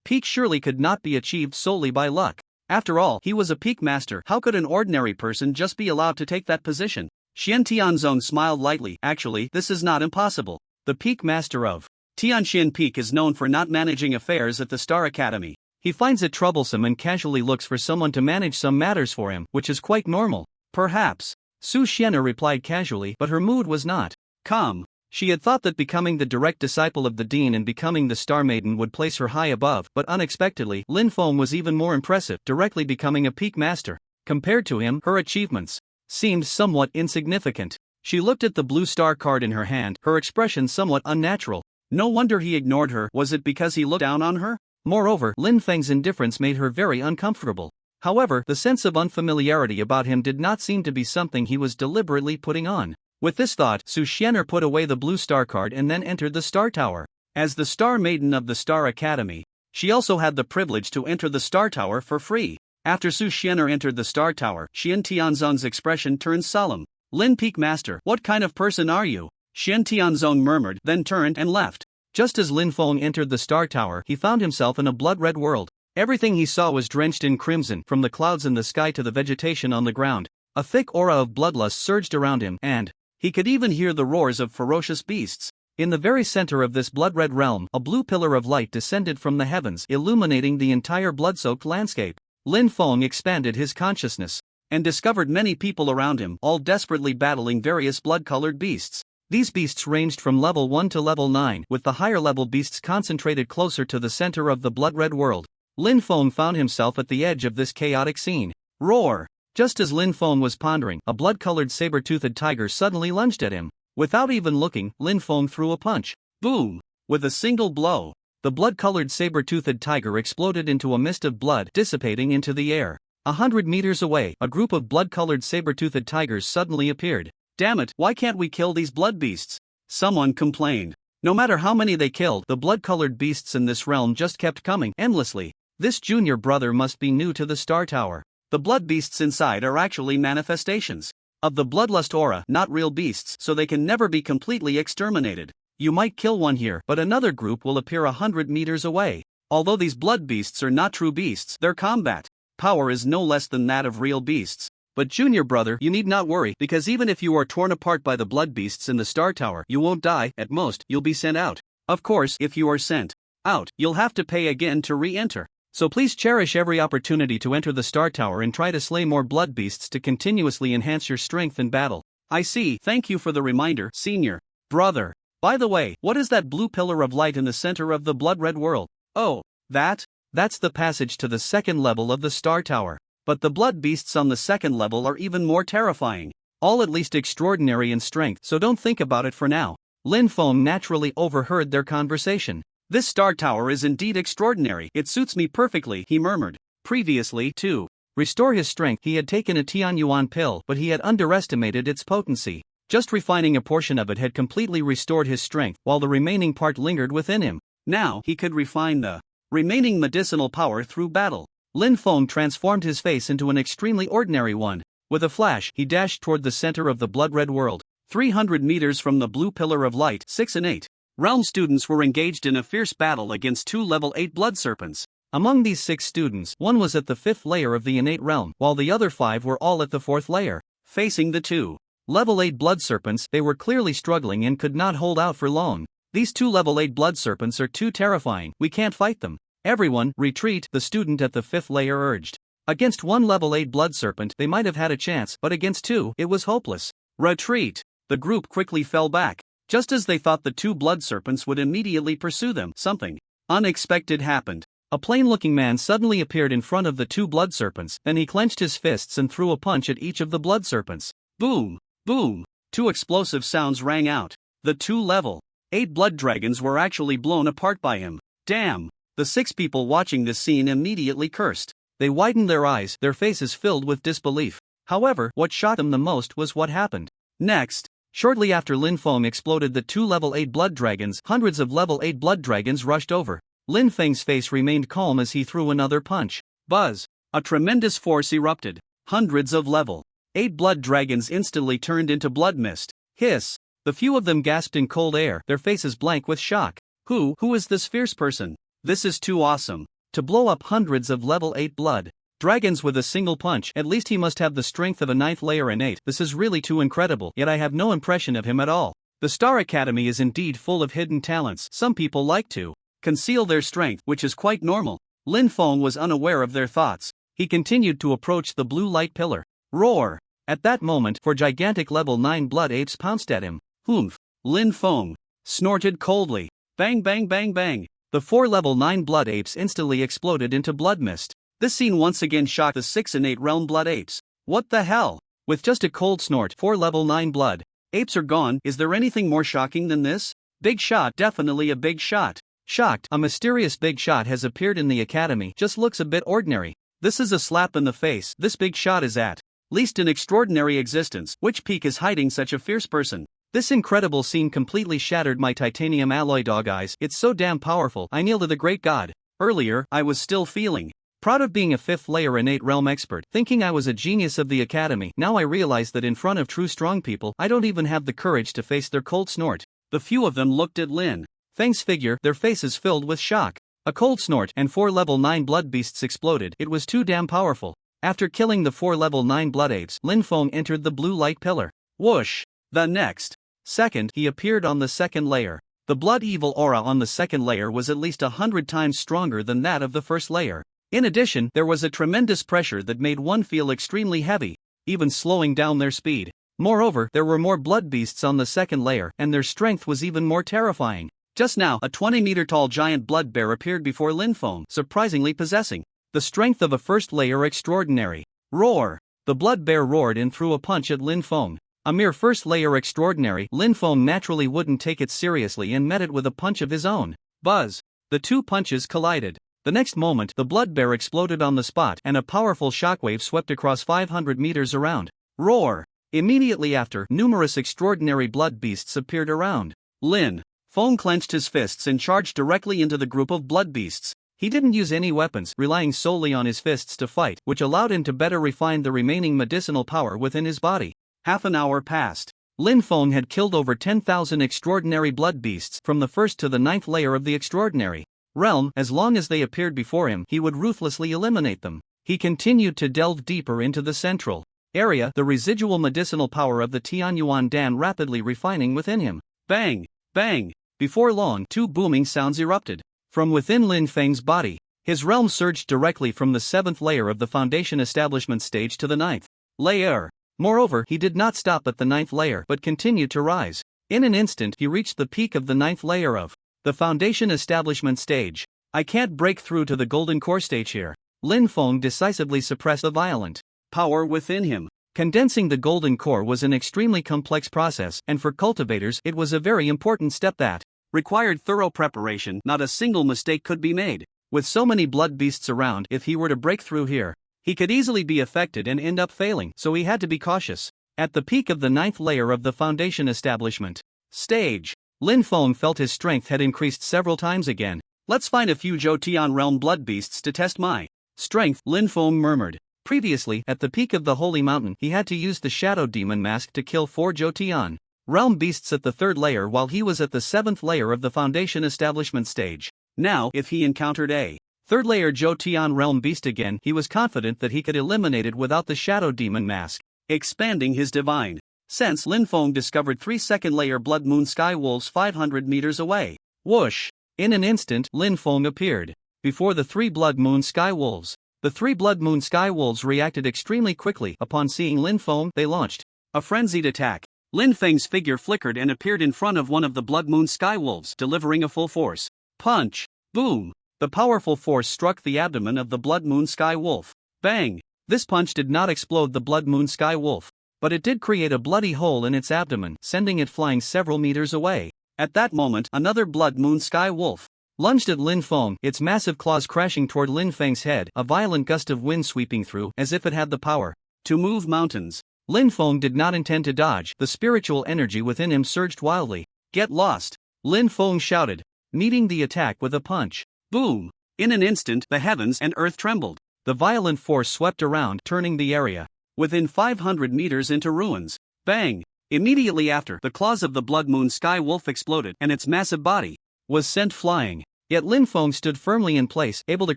Peak surely could not be achieved solely by luck. After all, he was a peak master. How could an ordinary person just be allowed to take that position? Xian Tianzong smiled lightly. Actually, this is not impossible. The peak master of Tian Peak is known for not managing affairs at the Star Academy. He finds it troublesome and casually looks for someone to manage some matters for him, which is quite normal. Perhaps. Su Xian'er replied casually, but her mood was not calm. She had thought that becoming the direct disciple of the Dean and becoming the Star Maiden would place her high above, but unexpectedly, Lin Feng was even more impressive, directly becoming a peak master. Compared to him, her achievements seemed somewhat insignificant. She looked at the blue star card in her hand, her expression somewhat unnatural. No wonder he ignored her. Was it because he looked down on her? Moreover, Lin Feng's indifference made her very uncomfortable. However, the sense of unfamiliarity about him did not seem to be something he was deliberately putting on. With this thought, Su Xianer put away the blue star card and then entered the Star Tower. As the Star Maiden of the Star Academy, she also had the privilege to enter the Star Tower for free. After Su Xianer entered the Star Tower, Xian Tianzong's expression turned solemn. Lin Peak Master, what kind of person are you? Xian Tianzong murmured, then turned and left. Just as Lin Feng entered the Star Tower, he found himself in a blood-red world. Everything he saw was drenched in crimson, from the clouds in the sky to the vegetation on the ground. A thick aura of bloodlust surged around him, and he could even hear the roars of ferocious beasts. In the very center of this blood-red realm, a blue pillar of light descended from the heavens, illuminating the entire blood-soaked landscape. Lin Feng expanded his consciousness and discovered many people around him, all desperately battling various blood-colored beasts. These beasts ranged from level 1 to level 9, with the higher-level beasts concentrated closer to the center of the blood-red world. Lin Feng found himself at the edge of this chaotic scene. Roar! Just as Lin Feng was pondering, a blood-colored saber-toothed tiger suddenly lunged at him. Without even looking, Lin Feng threw a punch. Boom! With a single blow, the blood-colored saber-toothed tiger exploded into a mist of blood, dissipating into the air. 100 meters away, a group of blood-colored saber-toothed tigers suddenly appeared. Damn it, why can't we kill these blood beasts? Someone complained. No matter how many they killed, the blood-colored beasts in this realm just kept coming, endlessly. This junior brother must be new to the Star Tower. The blood beasts inside are actually manifestations of the bloodlust aura, not real beasts, so they can never be completely exterminated. You might kill one here, but another group will appear 100 meters away. Although these blood beasts are not true beasts, their combat power is no less than that of real beasts. But junior brother, you need not worry, because even if you are torn apart by the blood beasts in the Star Tower, you won't die. At most, you'll be sent out. Of course, if you are sent out, you'll have to pay again to re-enter. So please cherish every opportunity to enter the Star Tower and try to slay more blood beasts to continuously enhance your strength in battle. I see, thank you for the reminder, senior brother. By the way, what is that blue pillar of light in the center of the blood-red world? Oh, that's the passage to the second level of the Star Tower. But the blood beasts on the second level are even more terrifying. All at least extraordinary in strength, so don't think about it for now. Lin Feng naturally overheard their conversation. This Star Tower is indeed extraordinary. It suits me perfectly, he murmured. Previously, to restore his strength, he had taken a Tianyuan pill, but he had underestimated its potency. Just refining a portion of it had completely restored his strength, while the remaining part lingered within him. Now, he could refine the remaining medicinal power through battle. Lin Feng transformed his face into an extremely ordinary one. With a flash, he dashed toward the center of the blood-red world. 300 meters from the blue pillar of light, 6 and 8 realm students were engaged in a fierce battle against 2 level 8 blood serpents. Among these 6 students, one was at the 5th layer of the innate realm, while the other 5 were all at the 4th layer. Facing the 2 level 8 blood serpents, they were clearly struggling and could not hold out for long. These 2 level 8 blood serpents are too terrifying, we can't fight them. Everyone, retreat, the student at the 5th layer urged. Against 1 level 8 blood serpent, they might have had a chance, but against 2, it was hopeless. Retreat! The group quickly fell back. Just as they thought the 2 blood serpents would immediately pursue them, something unexpected happened. A plain-looking man suddenly appeared in front of the 2 blood serpents, then he clenched his fists and threw a punch at each of the blood serpents. Boom! Boom! 2 explosive sounds rang out. The 2 level 8 blood dragons were actually blown apart by him. Damn! The 6 people watching this scene immediately cursed. They widened their eyes, their faces filled with disbelief. However, what shocked them the most was what happened next. Shortly after Lin Feng exploded the 2 level 8 blood dragons, hundreds of level 8 blood dragons rushed over. Lin Feng's face remained calm as he threw another punch. Buzz! A tremendous force erupted. Hundreds of level 8 blood dragons instantly turned into blood mist. Hiss! The few of them gasped in cold air, their faces blank with shock. Who is this fierce person? This is too awesome. To blow up hundreds of level 8 blood dragons with a single punch, at least he must have the strength of a 9th layer innate. This is really too incredible, yet I have no impression of him at all. The Star Academy is indeed full of hidden talents. Some people like to conceal their strength, which is quite normal. Lin Feng was unaware of their thoughts. He continued to approach the blue light pillar. Roar! At that moment, 4 gigantic level 9 blood apes pounced at him. Humph! Lin Feng snorted coldly. Bang bang bang bang! The 4 level 9 blood apes instantly exploded into blood mist. This scene once again shocked the 6 and 8 realm blood apes. What the hell? With just a cold snort, 4 level 9 blood apes are gone. Is there anything more shocking than this? Big shot, definitely a big shot. Shocked, a mysterious big shot has appeared in the academy, just looks a bit ordinary. This is a slap in the face, this big shot is at least an extraordinary existence. Which peak is hiding such a fierce person? This incredible scene completely shattered my titanium alloy dog eyes, it's so damn powerful, I kneel to the great god. Earlier, I was still feeling proud of being a 5th layer innate realm expert, thinking I was a genius of the academy. Now I realize that in front of true strong people, I don't even have the courage to face their cold snort. The few of them looked at Lin Feng's figure, their faces filled with shock. A cold snort and 4 level 9 blood beasts exploded, it was too damn powerful. After killing the 4 level 9 blood apes, Lin Feng entered the blue light pillar. Whoosh! The next second, he appeared on the 2nd layer. The blood evil aura on the 2nd layer was at least 100 times stronger than that of the 1st layer. In addition, there was a tremendous pressure that made one feel extremely heavy, even slowing down their speed. Moreover, there were more blood beasts on the 2nd layer, and their strength was even more terrifying. Just now, a 20-meter-tall giant blood bear appeared before Lin Feng, surprisingly possessing the strength of a 1st layer extraordinary. Roar! The blood bear roared and threw a punch at Lin Feng. A mere 1st layer extraordinary, Lin Feng naturally wouldn't take it seriously and met it with a punch of his own. Buzz! The two punches collided. The next moment, the blood bear exploded on the spot and a powerful shockwave swept across 500 meters around. Roar! Immediately after, numerous extraordinary blood beasts appeared around. Lin Feng clenched his fists and charged directly into the group of blood beasts. He didn't use any weapons, relying solely on his fists to fight, which allowed him to better refine the remaining medicinal power within his body. Half an hour passed. Lin Feng had killed over 10,000 extraordinary blood beasts from the 1st to the 9th layer of the extraordinary realm. As long as they appeared before him, he would ruthlessly eliminate them. He continued to delve deeper into the central area, the residual medicinal power of the Tianyuan Dan rapidly refining within him. Bang! Bang! Before long, 2 booming sounds erupted from within Lin Feng's body. His realm surged directly from the 7th layer of the foundation establishment stage to the 9th layer. Moreover, he did not stop at the 9th layer but continued to rise. In an instant, he reached the peak of the 9th layer of the foundation establishment stage. I can't break through to the golden core stage here. Lin Feng decisively suppressed the violent power within him. Condensing the golden core was an extremely complex process, and for cultivators, it was a very important step that required thorough preparation. Not a single mistake could be made. With so many blood beasts around, if he were to break through here, he could easily be affected and end up failing, so he had to be cautious. At the peak of the 9th layer of the foundation establishment stage, Lin Feng felt his strength had increased several times again. Let's find a few Zhou realm blood beasts to test my strength, Lin Feng murmured. Previously, at the peak of the Holy Mountain, he had to use the Shadow Demon Mask to kill 4 Zhou realm beasts at the 3rd layer while he was at the 7th layer of the foundation establishment stage. Now, if he encountered a 3rd layer Zhou realm beast again, he was confident that he could eliminate it without the Shadow Demon Mask. Expanding his divine sense, Lin Feng discovered 3 2nd layer Blood Moon Sky Wolves 500 meters away. Whoosh! In an instant, Lin Feng appeared before the 3 Blood Moon Sky Wolves. The 3 Blood Moon Sky Wolves reacted extremely quickly. Upon seeing Lin Feng, they launched a frenzied attack. Lin Feng's figure flickered and appeared in front of one of the Blood Moon Sky Wolves, delivering a full force punch. Boom! The powerful force struck the abdomen of the Blood Moon Sky Wolf. Bang! This punch did not explode the Blood Moon Sky Wolf, but it did create a bloody hole in its abdomen, sending it flying several meters away. At that moment, another Blood Moon Sky Wolf lunged at Lin Feng, its massive claws crashing toward Lin Feng's head, a violent gust of wind sweeping through, as if it had the power to move mountains. Lin Feng did not intend to dodge, the spiritual energy within him surged wildly. Get lost! Lin Feng shouted, meeting the attack with a punch. Boom! In an instant, the heavens and earth trembled. The violent force swept around, turning the area within 500 meters into ruins. Bang! Immediately after, the claws of the Blood Moon Sky Wolf exploded, and its massive body was sent flying. Yet Lin Feng stood firmly in place, able to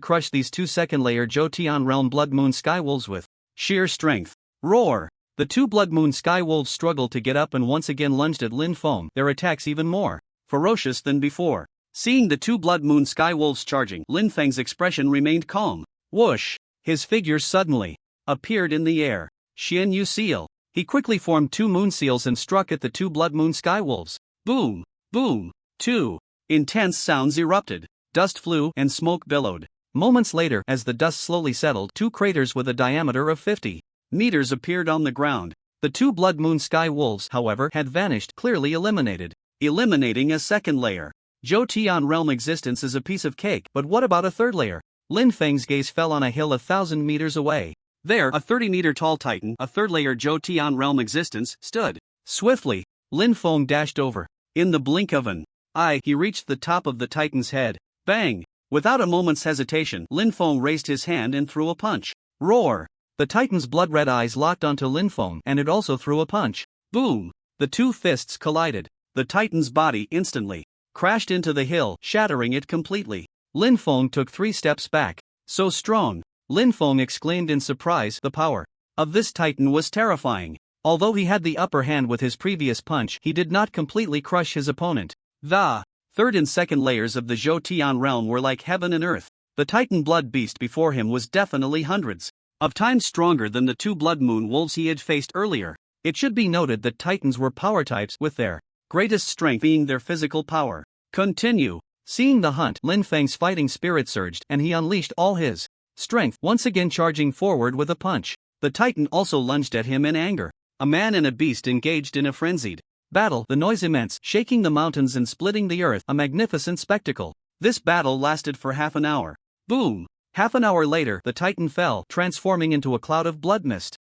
crush these 2 2nd-layer Zhou realm Blood Moon Sky Wolves with sheer strength. Roar! The 2 Blood Moon Sky Wolves struggled to get up and once again lunged at Lin Feng, their attacks even more ferocious than before. Seeing the 2 Blood Moon Sky Wolves charging, Lin Feng's expression remained calm. Whoosh! His figure suddenly appeared in the air. Xian Yu Seal. He quickly formed 2 moon seals and struck at the 2 Blood Moon Sky Wolves. Boom! Boom! 2 intense sounds erupted. Dust flew and smoke billowed. Moments later, as the dust slowly settled, 2 craters with a diameter of 50 meters appeared on the ground. The 2 Blood Moon Sky Wolves, however, had vanished, clearly eliminated. eliminating a second layer. Zhou Tian realm existence is a piece of cake, but what about a third layer? Lin Feng's gaze fell on a hill 1,000 meters away. There, a 30-meter-tall titan, a third-layer Zhou Tian realm existence, stood. Swiftly, Lin Feng dashed over. In the blink of an eye, he reached the top of the titan's head. Bang! Without a moment's hesitation, Lin Feng raised his hand and threw a punch. Roar! The titan's blood-red eyes locked onto Lin Feng, and it also threw a punch. Boom! The two fists collided. The titan's body instantly crashed into the hill, shattering it completely. Lin Feng took 3 steps back. So strong! Lin Feng exclaimed in surprise. The power of this titan was terrifying. Although he had the upper hand with his previous punch, he did not completely crush his opponent. The third and second layers of the Zhou Tian realm were like heaven and earth. The titan blood beast before him was definitely hundreds of times stronger than the 2 blood moon wolves he had faced earlier. It should be noted that titans were power types, with their greatest strength being their physical power. Continue. Seeing the hunt, Lin Feng's fighting spirit surged, and he unleashed all his strength, once again charging forward with a punch. The titan also lunged at him in anger. A man and a beast engaged in a frenzied battle, the noise immense, shaking the mountains and splitting the earth, a magnificent spectacle. This battle lasted for half an hour. Boom! Half an hour later, the titan fell, transforming into a cloud of blood mist.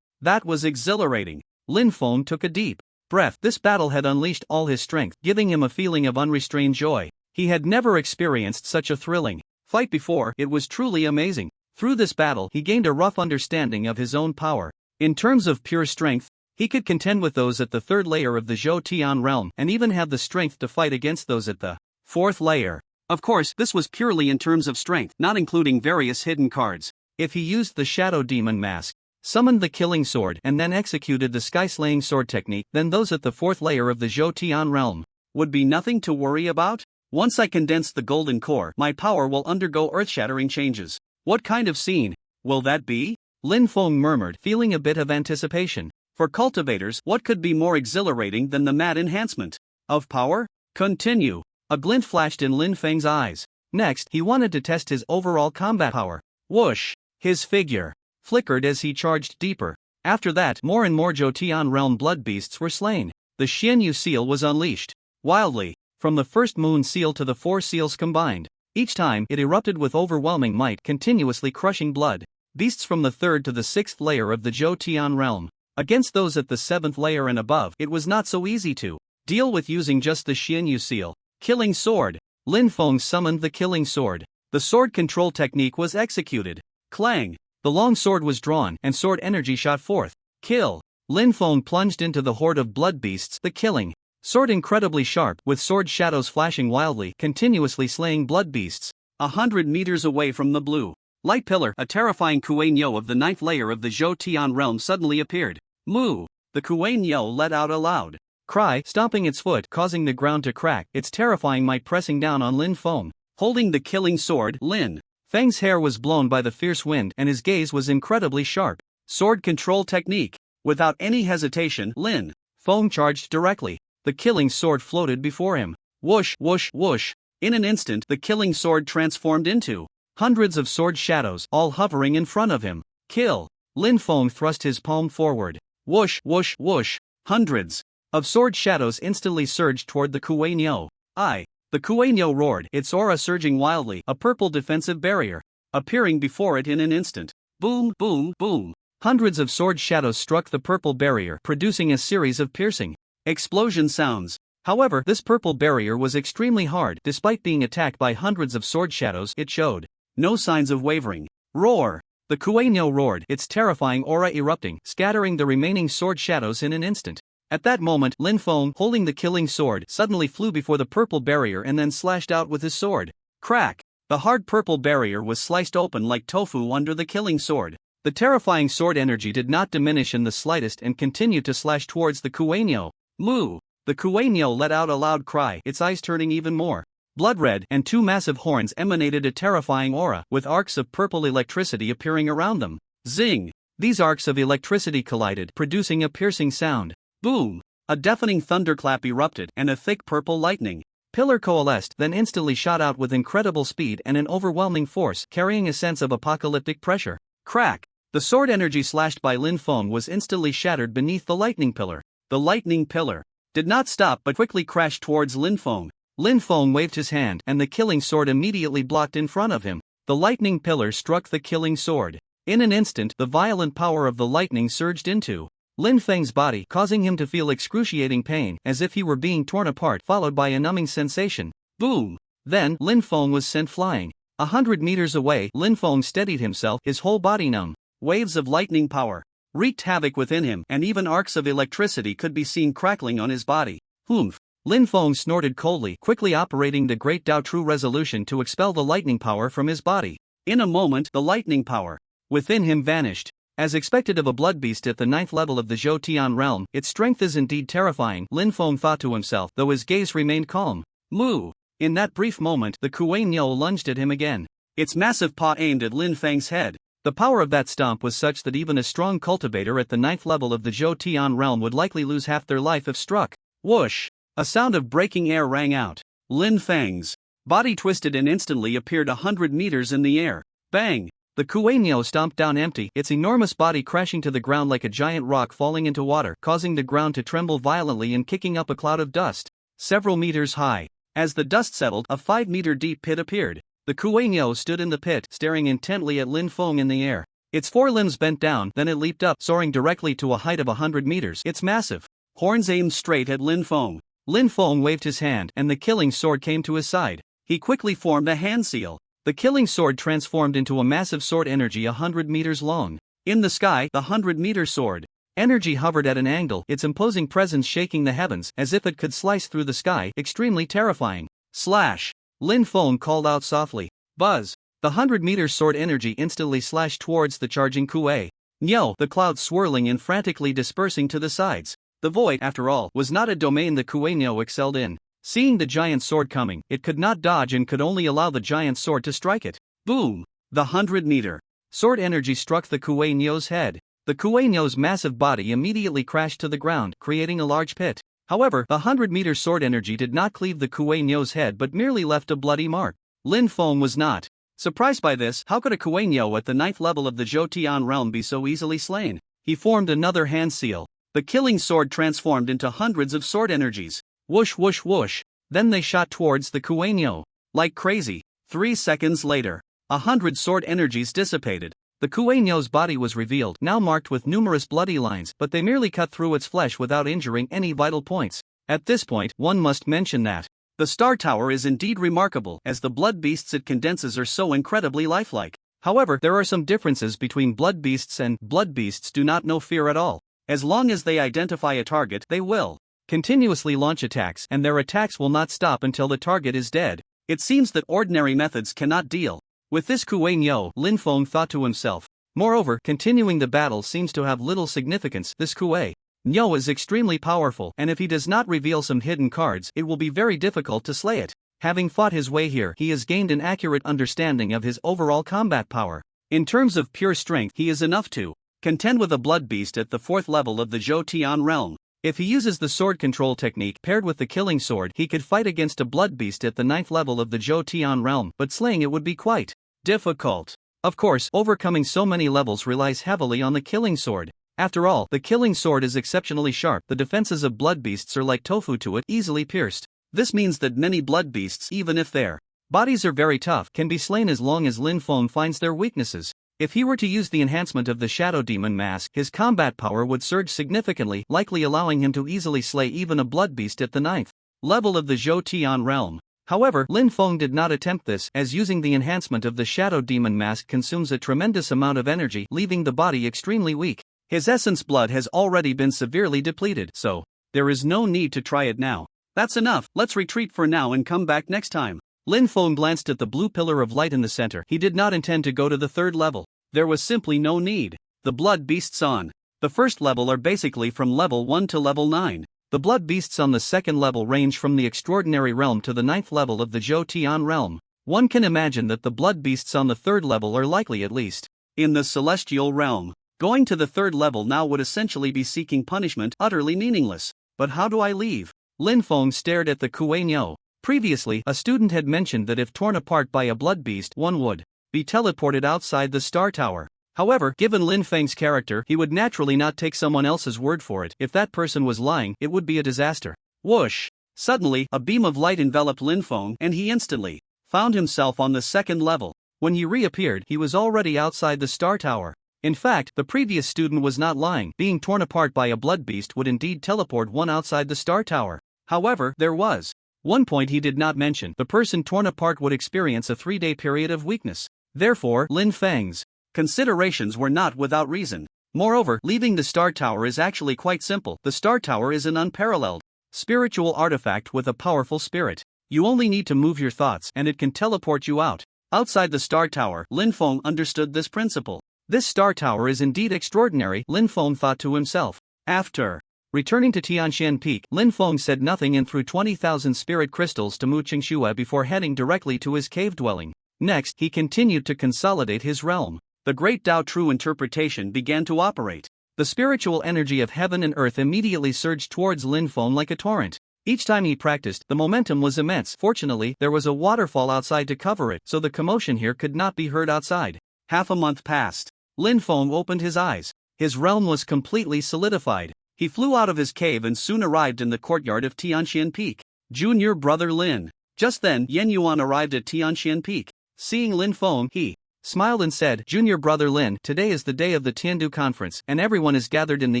That was exhilarating. Lin Feng took a deep breath. This battle had unleashed all his strength, giving him a feeling of unrestrained joy. He had never experienced such a thrilling fight before. It was truly amazing. Through this battle, he gained a rough understanding of his own power. In terms of pure strength, he could contend with those at the third layer of the Zhou Tian realm, and even have the strength to fight against those at the fourth layer. Of course, this was purely in terms of strength, not including various hidden cards. If he used the Shadow Demon mask, summoned the Killing Sword, and then executed the Sky-Slaying Sword technique, then those at the fourth layer of the Zhou Tian realm would be nothing to worry about. Once I condense the golden core, my power will undergo earth-shattering changes. What kind of scene will that be? Lin Feng murmured, feeling a bit of anticipation. For cultivators, what could be more exhilarating than the mad enhancement of power? Continue. A glint flashed in Lin Feng's eyes. Next, he wanted to test his overall combat power. Whoosh! His figure flickered as he charged deeper. After that, more and more Zhou Tian realm blood beasts were slain. The Xianyu seal was unleashed wildly, from the first moon seal to the 4 seals combined. Each time, it erupted with overwhelming might, continuously crushing blood beasts from the 3rd to the 6th layer of the Zhou Tian realm. Against those at the 7th layer and above, it was not so easy to deal with using just the Xianyu seal. Killing Sword. Lin Feng summoned the Killing Sword. The sword control technique was executed. Clang! The long sword was drawn, and sword energy shot forth. Kill! Lin Feng plunged into the horde of blood beasts, the Killing Sword incredibly sharp, with sword shadows flashing wildly, continuously slaying blood beasts. 100 meters away from the blue light pillar, a terrifying Kuei-Nyo of the 9th layer of the Zhou Tian realm suddenly appeared. Moo! The Kuei-Nyo let out a loud cry, stomping its foot, causing the ground to crack, its terrifying might pressing down on Lin Feng. Holding the Killing Sword, Lin Feng's hair was blown by the fierce wind, and his gaze was incredibly sharp. Sword control technique. Without any hesitation, Lin Feng charged directly. The Killing Sword floated before him. Whoosh, whoosh, whoosh. In an instant, the Killing Sword transformed into hundreds of sword shadows, all hovering in front of him. Kill! Lin Feng thrust his palm forward. Whoosh, whoosh, whoosh. Hundreds of sword shadows instantly surged toward the Kuei-Nyo. The Kuei-Nyo roared, its aura surging wildly, a purple defensive barrier appearing before it in an instant. Boom, boom, boom. Hundreds of sword shadows struck the purple barrier, producing a series of piercing explosion sounds. However, this purple barrier was extremely hard. Despite being attacked by hundreds of sword shadows, it showed no signs of wavering. Roar! The Kuei-Nyo roared, its terrifying aura erupting, scattering the remaining sword shadows in an instant. At that moment, Lin Feng, holding the Killing Sword, suddenly flew before the purple barrier and then slashed out with his sword. Crack! The hard purple barrier was sliced open like tofu under the Killing Sword. The terrifying sword energy did not diminish in the slightest and continued to slash towards the Kuei-Nyo. Moo! The Kuei-Nyo let out a loud cry, its eyes turning even more blood red, and 2 massive horns emanated a terrifying aura, with arcs of purple electricity appearing around them. Zing! These arcs of electricity collided, producing a piercing sound. Boom! A deafening thunderclap erupted, and a thick purple lightning pillar coalesced, then instantly shot out with incredible speed and an overwhelming force, carrying a sense of apocalyptic pressure. Crack! The sword energy slashed by Lin Feng was instantly shattered beneath the lightning pillar. The lightning pillar did not stop but quickly crashed towards Linfeng. Linfeng waved his hand and the killing sword immediately blocked in front of him. The lightning pillar struck the killing sword. In an instant, the violent power of the lightning surged into Linfeng's body, causing him to feel excruciating pain, as if he were being torn apart, followed by a numbing sensation. Boom! Then, Linfeng was sent flying. 100 meters away, Linfeng steadied himself, his whole body numb. Waves of lightning power wreaked havoc within him, and even arcs of electricity could be seen crackling on his body. Humph! Linfeng snorted coldly, quickly operating the Great Dao True Resolution to expel the lightning power from his body. In a moment, the lightning power within him vanished. As expected of a blood beast at the 9th level of the Zhou Tian realm, its strength is indeed terrifying, Linfeng thought to himself, though his gaze remained calm. Moo! In that brief moment, the Kuei Niu lunged at him again. Its massive paw aimed at Linfeng's head. The power of that stomp was such that even a strong cultivator at the 9th level of the Zhou Tian realm would likely lose half their life if struck. Whoosh! A sound of breaking air rang out. Linfeng's body twisted and instantly appeared 100 meters in the air. Bang! The Kuei Niu stomped down empty, its enormous body crashing to the ground like a giant rock falling into water, causing the ground to tremble violently and kicking up a cloud of dust, several meters high. As the dust settled, a 5-meter deep pit appeared. The Kuei Niu stood in the pit, staring intently at Linfeng in the air. Its forelimbs bent down, then it leaped up, soaring directly to a height of 100 meters. Its massive horns aimed straight at Linfeng. Linfeng waved his hand, and the killing sword came to his side. He quickly formed a hand seal. The killing sword transformed into a massive sword energy 100 meters long. In the sky, the 100-meter sword energy hovered at an angle, its imposing presence shaking the heavens, as if it could slice through the sky, extremely terrifying. Slash! Linfeng called out softly. Buzz! The 100-meter sword energy instantly slashed towards the charging Kuei Niu, the clouds swirling and frantically dispersing to the sides. The void, after all, was not a domain the Kuei Niu excelled in. Seeing the giant sword coming, it could not dodge and could only allow the giant sword to strike it. Boom! The 100-meter sword energy struck the Kuei Niu's head. The Kuei Niu's massive body immediately crashed to the ground, creating a large pit. However, the 100-meter sword energy did not cleave the Kuei Niu's head but merely left a bloody mark. Linfeng was not surprised by this. How could a Kuei Niu at the 9th level of the Zhou Tian realm be so easily slain? He formed another hand seal. The killing sword transformed into hundreds of sword energies. Whoosh whoosh whoosh. Then they shot towards the Kuei Niu. Like crazy. 3 seconds later, 100 sword energies dissipated. The Kuei Niu's body was revealed, now marked with numerous bloody lines, but they merely cut through its flesh without injuring any vital points. At this point, one must mention that the Star Tower is indeed remarkable, as the blood beasts it condenses are so incredibly lifelike. However, there are some differences between blood beasts and blood beasts do not know fear at all. As long as they identify a target, they will continuously launch attacks, and their attacks will not stop until the target is dead. It seems that ordinary methods cannot deal with this Kuei Niu, Linfeng thought to himself. Moreover, continuing the battle seems to have little significance. This Kuei Niu is extremely powerful, and if he does not reveal some hidden cards, it will be very difficult to slay it. Having fought his way here, he has gained an accurate understanding of his overall combat power. In terms of pure strength, he is enough to contend with a blood beast at the 4th level of the Zhou Tian realm. If he uses the sword control technique paired with the killing sword, he could fight against a blood beast at the 9th level of the Zhou Tian realm, but slaying it would be quite difficult. Of course, overcoming so many levels relies heavily on the killing sword. After all, the killing sword is exceptionally sharp. The defenses of blood beasts are like tofu to it, easily pierced. This means that many blood beasts, even if their bodies are very tough, can be slain as long as Linfeng finds their weaknesses. If he were to use the enhancement of the Shadow Demon Mask, his combat power would surge significantly, likely allowing him to easily slay even a blood beast at the 9th level of the Zhou Tian realm. However, Linfeng did not attempt this, as using the enhancement of the Shadow Demon Mask consumes a tremendous amount of energy, leaving the body extremely weak. His essence blood has already been severely depleted, so there is no need to try it now. That's enough, let's retreat for now and come back next time. Linfeng glanced at the blue pillar of light in the center. He did not intend to go to the 3rd level. There was simply no need. The blood beasts on the 1st level are basically from level 1 to level 9. The blood beasts on the 2nd level range from the extraordinary realm to the 9th level of the Zhou Tian realm. One can imagine that the blood beasts on the 3rd level are likely at least in the celestial realm. Going to the 3rd level now would essentially be seeking punishment, utterly meaningless. But how do I leave? Linfeng stared at the Kuei Niu. Previously, a student had mentioned that if torn apart by a blood beast, one would be teleported outside the Star Tower. However, given Lin Feng's character, he would naturally not take someone else's word for it. If that person was lying, it would be a disaster. Whoosh! Suddenly, a beam of light enveloped Lin Feng and he instantly found himself on the second level. When he reappeared, he was already outside the Star Tower. In fact, the previous student was not lying. Being torn apart by a blood beast would indeed teleport one outside the Star Tower. However, there was one point he did not mention. The person torn apart would experience a 3-day period of weakness. Therefore, Lin Feng's considerations were not without reason. Moreover, leaving the Star Tower is actually quite simple. The Star Tower is an unparalleled spiritual artifact with a powerful spirit. You only need to move your thoughts and it can teleport you out. Outside the Star Tower, Lin Feng understood this principle. This Star Tower is indeed extraordinary, Lin Feng thought to himself. After returning to Tian Peak, Lin Feng said nothing and threw 20,000 spirit crystals to Mu Qingxue before heading directly to his cave dwelling. Next, he continued to consolidate his realm. The great Tao True interpretation began to operate. The spiritual energy of heaven and earth immediately surged towards Lin Feng like a torrent. Each time he practiced, the momentum was immense. Fortunately, there was a waterfall outside to cover it, so the commotion here could not be heard outside. Half a month passed. Lin Feng opened his eyes. His realm was completely solidified. He flew out of his cave and soon arrived in the courtyard of Tian Peak. Junior brother Lin. Just then, Yan Yuan arrived at Tian Peak. Seeing Lin Feng, he smiled and said, "Junior brother Lin, today is the day of the Tindu conference, and everyone is gathered in the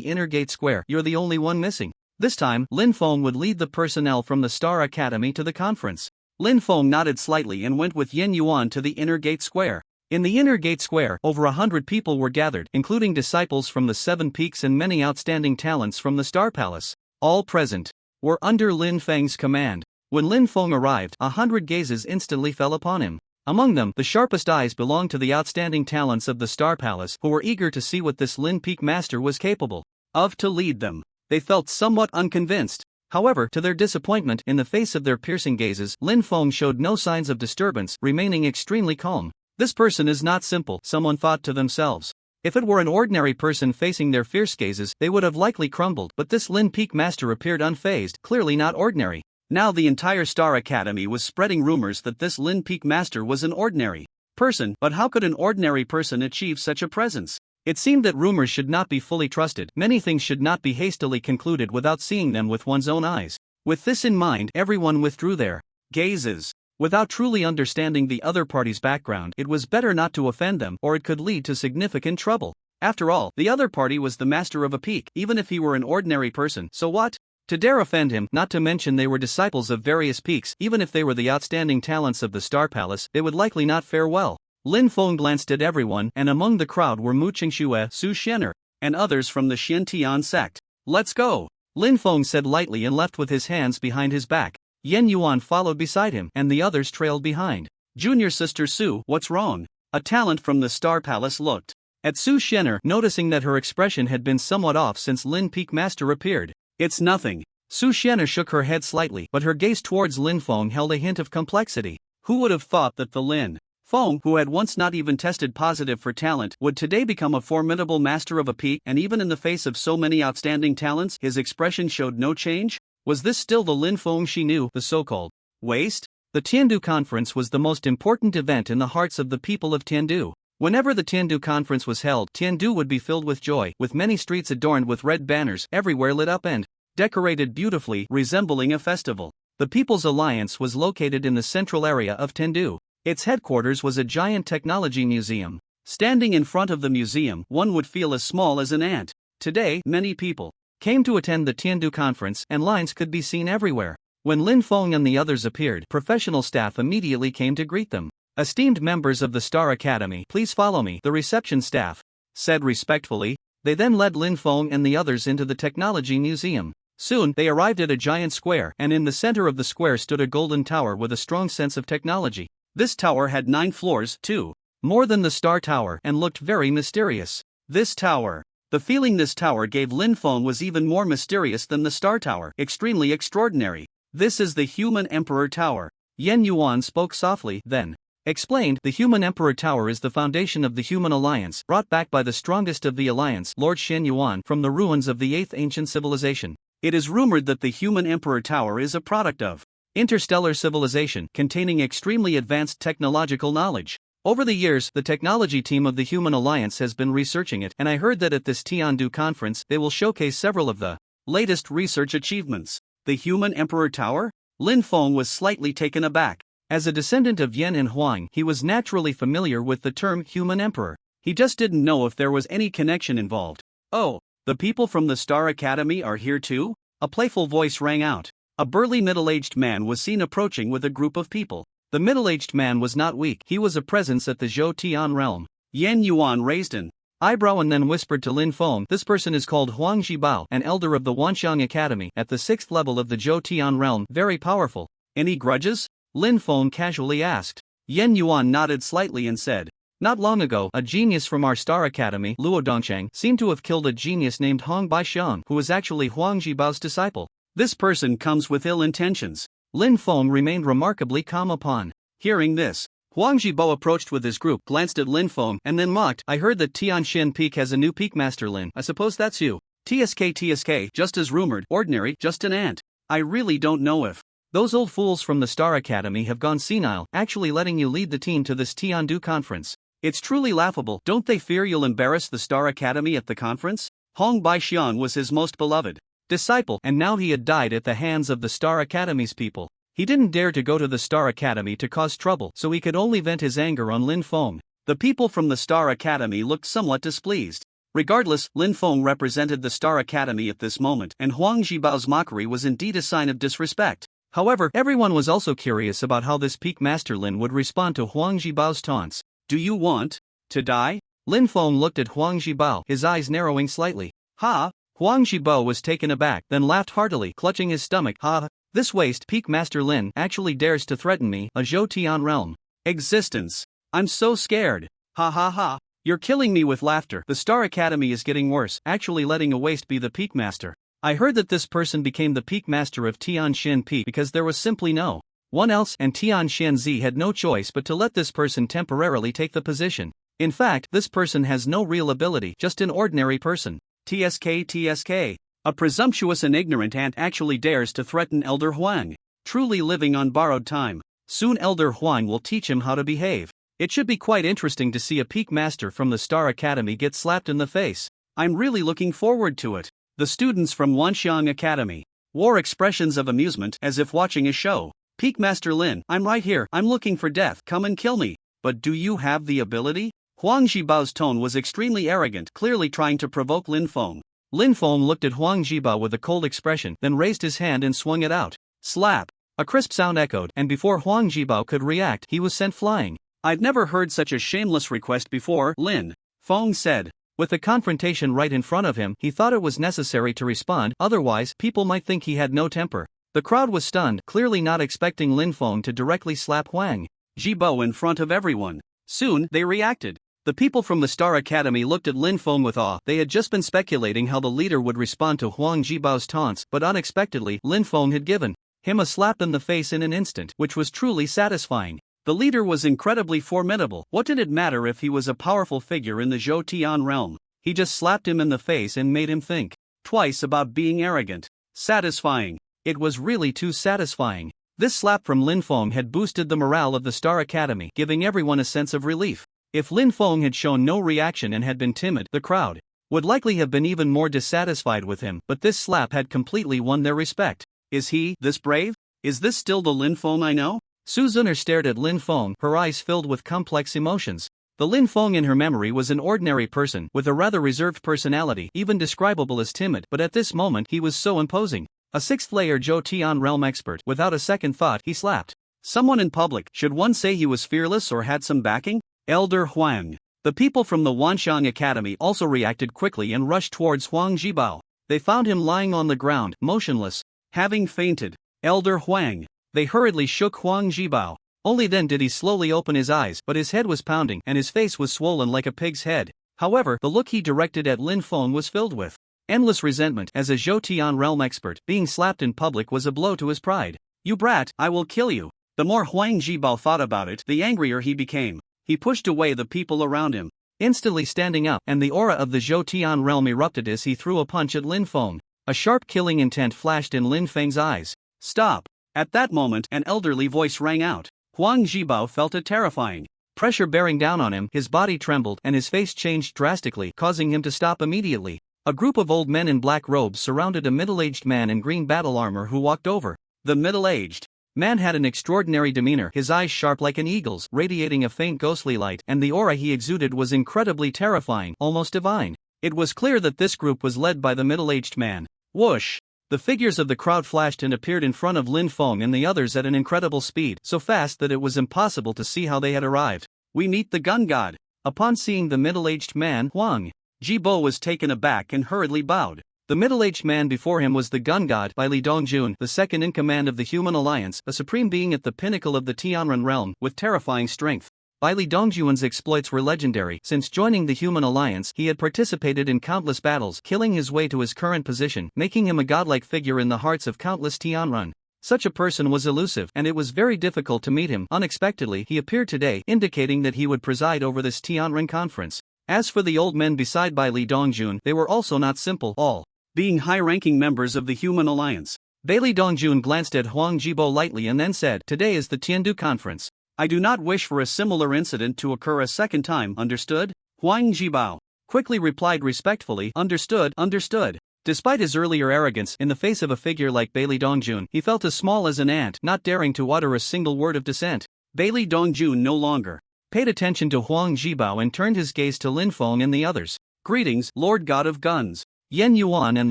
inner gate square. You're the only one missing." This time, Lin Feng would lead the personnel from the Star Academy to the conference. Lin Feng nodded slightly and went with Yan Yuan to the inner gate square. In the inner gate square, over 100 people were gathered, including disciples from the 7 peaks and many outstanding talents from the Star Palace. All present were under Lin Feng's command. When Lin Feng arrived, 100 gazes instantly fell upon him. Among them, the sharpest eyes belonged to the outstanding talents of the Star Palace, who were eager to see what this Lin Peak master was capable of to lead them. They felt somewhat unconvinced. However, to their disappointment, in the face of their piercing gazes, Lin Feng showed no signs of disturbance, remaining extremely calm. This person is not simple, someone thought to themselves. If it were an ordinary person facing their fierce gazes, they would have likely crumbled, but this Lin Peak master appeared unfazed, clearly not ordinary. Now the entire Star Academy was spreading rumors that this Lin Peak master was an ordinary person, but how could an ordinary person achieve such a presence? It seemed that rumors should not be fully trusted. Many things should not be hastily concluded without seeing them with one's own eyes. With this in mind, everyone withdrew their gazes. Without truly understanding the other party's background, it was better not to offend them, or it could lead to significant trouble. After all, the other party was the master of a peak, even if he were an ordinary person, so what? To dare offend him, not to mention they were disciples of various peaks, even if they were the outstanding talents of the Star Palace, they would likely not fare well. Lin Feng glanced at everyone, and among the crowd were Mu Qingxue, Su Shener, and others from the Xiantian sect. "Let's go," Lin Feng said lightly and left with his hands behind his back. Yan Yuan followed beside him, and the others trailed behind. "Junior sister Su, what's wrong?" A talent from the Star Palace looked at Su Shener, noticing that her expression had been somewhat off since Lin Peak Master appeared. "It's nothing." Su Shener shook her head slightly, but her gaze towards Lin Feng held a hint of complexity. Who would have thought that the Lin Feng, who had once not even tested positive for talent, would today become a formidable master of a peak, and even in the face of so many outstanding talents, his expression showed no change? Was this still the Lin Feng she knew, the so-called waste? The Tindu conference was the most important event in the hearts of the people of Tindu. Whenever the Tindu conference was held, Tindu would be filled with joy, with many streets adorned with red banners, everywhere lit up and decorated beautifully, resembling a festival. The People's Alliance was located in the central area of Tindu. Its headquarters was a giant technology museum. Standing in front of the museum, one would feel as small as an ant. Today, many people came to attend the Tindu conference, and lines could be seen everywhere. When Lin Feng and the others appeared, professional staff immediately came to greet them. "Esteemed members of the Star Academy, please follow me," the reception staff said respectfully. They then led Lin Feng and the others into the technology museum. Soon, they arrived at a giant square, and in the center of the square stood a golden tower with a strong sense of technology. This tower had 9 floors, too, more than the Star Tower, and looked very mysterious. The feeling this tower gave Lin Feng was even more mysterious than the Star Tower, extremely extraordinary. "This is the Human Emperor Tower," Yan Yuan spoke softly, then explained. "The Human Emperor Tower is the foundation of the Human Alliance, brought back by the strongest of the Alliance, Lord Shen Yuan, from the ruins of the 8th ancient civilization. It is rumored that the Human Emperor Tower is a product of interstellar civilization, containing extremely advanced technological knowledge. Over the years, the technology team of the Human Alliance has been researching it, and I heard that at this Tiandu conference, they will showcase several of the latest research achievements. The Human Emperor Tower? Lin Feng was slightly taken aback. As a descendant of Yan and Huang, he was naturally familiar with the term Human Emperor. He just didn't know if there was any connection involved. Oh, the people from the Star Academy are here too? A playful voice rang out. A burly middle-aged man was seen approaching with a group of people. The middle-aged man was not weak, he was a presence at the Zhou Tian realm. Yan Yuan raised an eyebrow and then whispered to Lin Feng, "This person is called Huang Zhibao, an elder of the Wanxiang Academy, at the 6th level of the Zhou Tian realm, very powerful." Any grudges? Lin Feng casually asked. Yan Yuan nodded slightly and said, "Not long ago, a genius from our Star Academy, Luo Dongchang, seemed to have killed a genius named Hong Baixiang, who was actually Huang Zhibao's disciple. This person comes with ill intentions." Lin Feng remained remarkably calm upon hearing this. Huang Zhibao approached with his group, glanced at Lin Feng, and then mocked, "I heard that Tian Peak has a new peak master, Lin. I suppose that's you." TSK, just as rumored, ordinary, just an ant. I really don't know if those old fools from the Star Academy have gone senile, actually letting you lead the team to this Tiandu conference. It's truly laughable. Don't they fear you'll embarrass the Star Academy at the conference? Hong Baixiang was his most beloved disciple, and now he had died at the hands of the Star Academy's people. He didn't dare to go to the Star Academy to cause trouble, so he could only vent his anger on Lin Feng. The people from the Star Academy looked somewhat displeased. Regardless, Lin Feng represented the Star Academy at this moment, and Huang Zhibao's mockery was indeed a sign of disrespect. However, everyone was also curious about how this peak master Lin would respond to Huang Zhibao's taunts. "Do you want to die?" Lin Feng looked at Huang Zhibao, his eyes narrowing slightly. "Ha!" Huang Zhibao was taken aback, then laughed heartily, clutching his stomach. "Ha! This waste peak master Lin actually dares to threaten me, a Zhou Tian realm existence. I'm so scared. Ha ha ha. You're killing me with laughter. The Star Academy is getting worse, actually letting a waste be the peak master. I heard that this person became the peak master of Tian Peak because there was simply no one else, and Tian Zi had no choice but to let this person temporarily take the position. In fact, this person has no real ability, just an ordinary person. TSK. A presumptuous and ignorant ant actually dares to threaten Elder Huang. Truly living on borrowed time. Soon Elder Huang will teach him how to behave. It should be quite interesting to see a peak master from the Star Academy get slapped in the face. I'm really looking forward to it." The students from Wanxiang Academy wore expressions of amusement as if watching a show. "Peak Master Lin, I'm right here. I'm looking for death. Come and kill me. But do you have the ability?" Huang Zhibao's tone was extremely arrogant, clearly trying to provoke Lin Feng. Lin Feng looked at Huang Zhibao with a cold expression, then raised his hand and swung it out. Slap! A crisp sound echoed, and before Huang Zhibao could react, he was sent flying. "I've never heard such a shameless request before," Lin Feng said. With the confrontation right in front of him, he thought it was necessary to respond, otherwise, people might think he had no temper. The crowd was stunned, clearly not expecting Lin Feng to directly slap Huang Zhibao in front of everyone. Soon, they reacted. The people from the Star Academy looked at Lin Feng with awe. They had just been speculating how the leader would respond to Huang Zhibao's taunts, but unexpectedly, Lin Feng had given him a slap in the face in an instant, which was truly satisfying. The leader was incredibly formidable. What did it matter if he was a powerful figure in the Zhou Tian realm? He just slapped him in the face and made him think twice about being arrogant. Satisfying. It was really too satisfying. This slap from Lin Feng had boosted the morale of the Star Academy, giving everyone a sense of relief. If Lin Feng had shown no reaction and had been timid, the crowd would likely have been even more dissatisfied with him, but this slap had completely won their respect. Is he this brave? Is this still the Lin Feng I know? Su Zuner stared at Lin Feng, her eyes filled with complex emotions. The Lin Feng in her memory was an ordinary person, with a rather reserved personality, even describable as timid, but at this moment he was so imposing. A 6th-layer Zhou Tian realm expert. Without a second thought, he slapped someone in public. Should one say he was fearless or had some backing? Elder Huang. The people from the Wanxiang Academy also reacted quickly and rushed towards Huang Zhibao. They found him lying on the ground, motionless, having fainted. Elder Huang. They hurriedly shook Huang Zhibao. Only then did he slowly open his eyes, but his head was pounding and his face was swollen like a pig's head. However, the look he directed at Lin Feng was filled with endless resentment. As a Zhou Tian realm expert, being slapped in public was a blow to his pride. "You brat, I will kill you." The more Huang Zhibao thought about it, the angrier he became. He pushed away the people around him, instantly standing up, and the aura of the Zhou Tian realm erupted as he threw a punch at Lin Feng. A sharp killing intent flashed in Lin Feng's eyes. "Stop!" At that moment, an elderly voice rang out. Huang Zhibao felt a terrifying pressure bearing down on him, his body trembled and his face changed drastically, causing him to stop immediately. A group of old men in black robes surrounded a middle-aged man in green battle armor who walked over. The middle-aged man had an extraordinary demeanor, his eyes sharp like an eagle's, radiating a faint ghostly light, and the aura he exuded was incredibly terrifying, almost divine. It was clear that this group was led by the middle-aged man. Whoosh! The figures of the crowd flashed and appeared in front of Lin Feng and the others at an incredible speed, so fast that it was impossible to see how they had arrived. We meet the gun god. Upon seeing the middle-aged man, Huang Jibo was taken aback and hurriedly bowed. The middle-aged man before him was the gun god, Bai Li Dongjun, the second in command of the Human Alliance, a supreme being at the pinnacle of the Tianren realm, with terrifying strength. Bai Li Dongjun's exploits were legendary. Since joining the Human Alliance, he had participated in countless battles, killing his way to his current position, making him a godlike figure in the hearts of countless Tianren. Such a person was elusive, and it was very difficult to meet him. Unexpectedly, he appeared today, indicating that he would preside over this Tianren conference. As for the old men beside Bai Li Dongjun, they were also not simple, all being high-ranking members of the Human Alliance. Bai Li Dongjun glanced at Huang Jibo lightly and then said, "Today is the Tindu conference. I do not wish for a similar incident to occur a second time, understood?" Huang Jibo quickly replied respectfully, "Understood, understood." Despite his earlier arrogance, in the face of a figure like Bai Li Dongjun, he felt as small as an ant, not daring to utter a single word of dissent. Bai Li Dongjun no longer paid attention to Huang Jibo and turned his gaze to Lin Feng and the others. "Greetings, Lord God of Guns." Yen Yuan and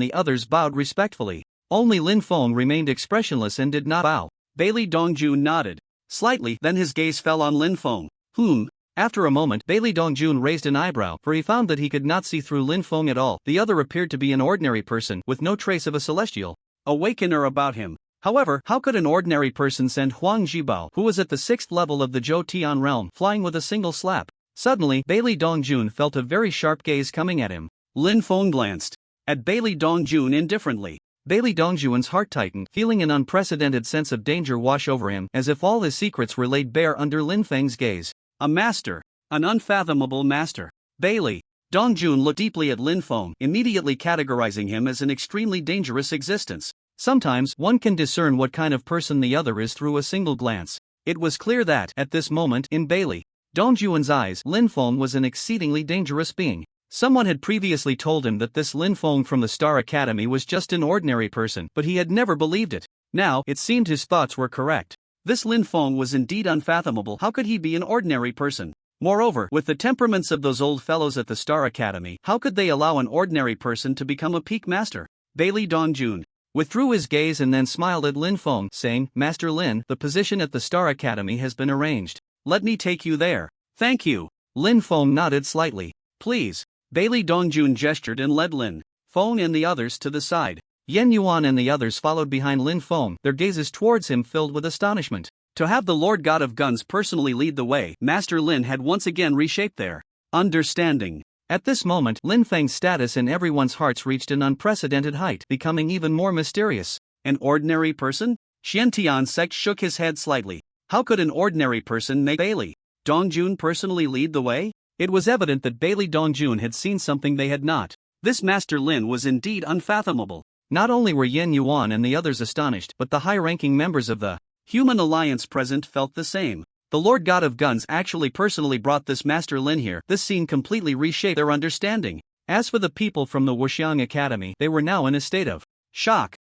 the others bowed respectfully. Only Lin Feng remained expressionless and did not bow. Bai Li Dongjun nodded slightly, then his gaze fell on Lin Feng. After a moment, Bai Li Dongjun raised an eyebrow, for he found that he could not see through Lin Feng at all. The other appeared to be an ordinary person, with no trace of a celestial awakener about him. However, how could an ordinary person send Huang Jibo, who was at the 6th level of the Zhou Tian realm, flying with a single slap? Suddenly, Bai Li Dongjun felt a very sharp gaze coming at him. Lin Feng glanced at Bai Li Dongjun indifferently. Bai Li Dongjun's heart tightened, feeling an unprecedented sense of danger wash over him, as if all his secrets were laid bare under Lin Feng's gaze. A master. An unfathomable master. Bai Li Dongjun looked deeply at Lin Feng, immediately categorizing him as an extremely dangerous existence. Sometimes, one can discern what kind of person the other is through a single glance. It was clear that, at this moment, in Bai Li Dongjun's eyes, Lin Feng was an exceedingly dangerous being. Someone had previously told him that this Lin Feng from the Star Academy was just an ordinary person, but he had never believed it. Now, it seemed his thoughts were correct. This Lin Feng was indeed unfathomable. How could he be an ordinary person? Moreover, with the temperaments of those old fellows at the Star Academy, how could they allow an ordinary person to become a peak master? Bai Li Dongjun withdrew his gaze and then smiled at Lin Feng, saying, "Master Lin, the position at the Star Academy has been arranged. Let me take you there." "Thank you." Lin Feng nodded slightly. "Please." Bai Li Dongjun gestured and led Lin Feng and the others to the side. Yen Yuan and the others followed behind Lin Feng, their gazes towards him filled with astonishment. To have the Lord God of Guns personally lead the way, Master Lin had once again reshaped their understanding. At this moment, Lin Feng's status in everyone's hearts reached an unprecedented height, becoming even more mysterious. An ordinary person? Xian Tiansek shook his head slightly. How could an ordinary person make Bai Li Dongjun personally lead the way? It was evident that Bai Li Dongjun had seen something they had not. This Master Lin was indeed unfathomable. Not only were Yen Yuan and the others astonished, but the high-ranking members of the Human Alliance present felt the same. The Lord God of Guns actually personally brought this Master Lin here. This scene completely reshaped their understanding. As for the people from the Wuxiang Academy, they were now in a state of shock.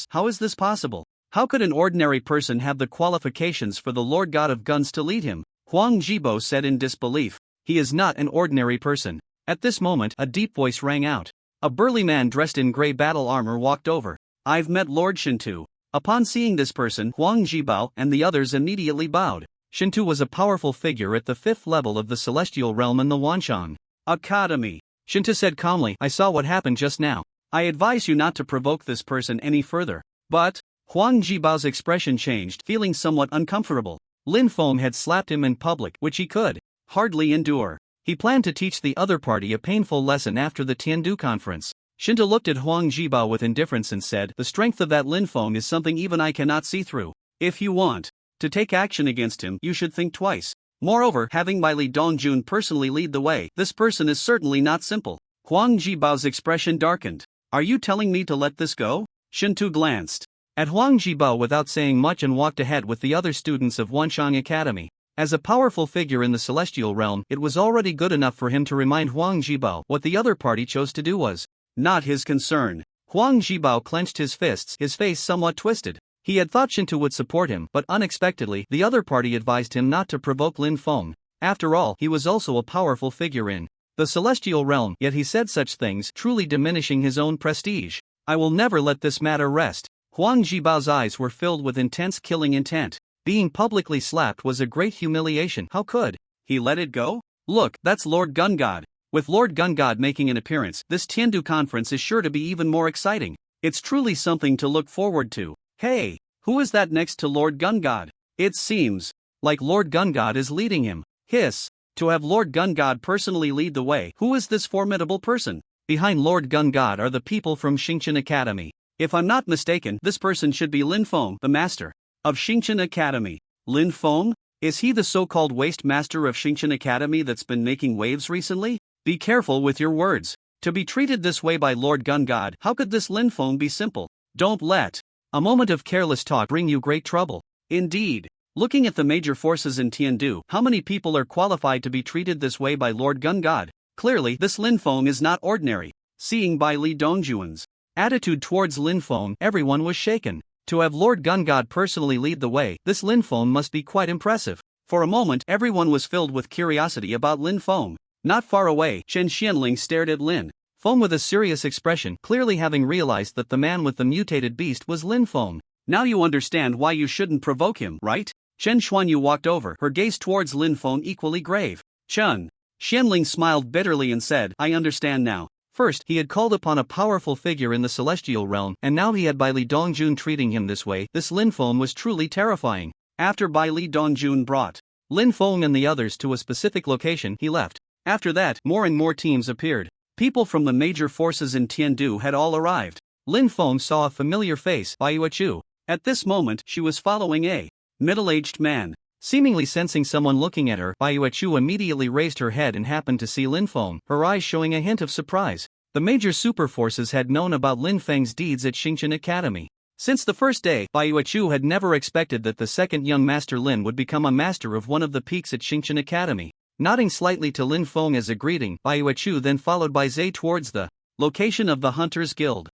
How is this possible? How could an ordinary person have the qualifications for the Lord God of Guns to lead him? Huang Jibo said in disbelief. He is not an ordinary person. At this moment, a deep voice rang out. A burly man dressed in grey battle armor walked over. "I've met Lord Shintu." Upon seeing this person, Huang Jibo and the others immediately bowed. Shintu was a powerful figure at the 5th level of the celestial realm in the Wanshang Academy. Shintu said calmly, "I saw what happened just now. I advise you not to provoke this person any further." But Huang Jibo's expression changed, feeling somewhat uncomfortable. Lin Feng had slapped him in public, which he could hardly endure. He planned to teach the other party a painful lesson after the Tindu conference. Shinta looked at Huang Jibo with indifference and said, "The strength of that Lin Feng is something even I cannot see through. If you want to take action against him, you should think twice. Moreover, having Bai Li Dongjun personally lead the way, this person is certainly not simple." Huang Jibo's expression darkened. "Are you telling me to let this go?" Shintu glanced at Huang Jibo without saying much and walked ahead with the other students of Wanshang Academy. As a powerful figure in the celestial realm, it was already good enough for him to remind Huang Zhibao what the other party chose to do was not his concern. Huang Zhibao clenched his fists, his face somewhat twisted. He had thought Shinto would support him, but unexpectedly, the other party advised him not to provoke Lin Feng. After all, he was also a powerful figure in the celestial realm, yet he said such things, truly diminishing his own prestige. I will never let this matter rest. Huang Jibao's eyes were filled with intense killing intent. Being publicly slapped was a great humiliation. How could he let it go? Look, that's Lord Gungod. With Lord Gungod making an appearance, this Tindu conference is sure to be even more exciting. It's truly something to look forward to. Hey, who is that next to Lord Gungod? It seems like Lord Gungod is leading him. Hiss. To have Lord Gungod personally lead the way, who is this formidable person? Behind Lord Gungod are the people from Xingqian Academy. If I'm not mistaken, this person should be Lin Feng, the master of Xingqian Academy. Lin Feng? Is he the so-called waste master of Xingqian Academy that's been making waves recently? Be careful with your words. To be treated this way by Lord Gungod, how could this Lin Feng be simple? Don't let a moment of careless talk bring you great trouble. Indeed. Looking at the major forces in Tindu, how many people are qualified to be treated this way by Lord Gungod? Clearly, this Lin Feng is not ordinary. Seeing by Li Dongjuan's attitude towards Lin Feng, everyone was shaken. To have Lord Gungod personally lead the way, this Lin Feng must be quite impressive. For a moment, everyone was filled with curiosity about Lin Feng. Not far away, Chen Xianling stared at Lin Feng with a serious expression, clearly having realized that the man with the mutated beast was Lin Feng. Now you understand why you shouldn't provoke him, right? Chen Xuanyu walked over, her gaze towards Lin Feng equally grave. Chen Xianling smiled bitterly and said, I understand now. First, he had called upon a powerful figure in the celestial realm, and now he had Bai Li Dongjun treating him this way. This Lin Feng was truly terrifying. After Bai Li Dongjun brought Lin Feng and the others to a specific location, he left. After that, more and more teams appeared. People from the major forces in Tiandu had all arrived. Lin Feng saw a familiar face, Bai Yuechu. At this moment, she was following a middle-aged man. Seemingly sensing someone looking at her, Bai Yuechu immediately raised her head and happened to see Lin Feng, her eyes showing a hint of surprise. The major super forces had known about Lin Feng's deeds at Xingqian Academy. Since the first day, Bai Yuechu had never expected that the second young master Lin would become a master of one of the peaks at Xingqian Academy. Nodding slightly to Lin Feng as a greeting, Bai Yuechu then followed Bai Zhe towards the location of the Hunters Guild.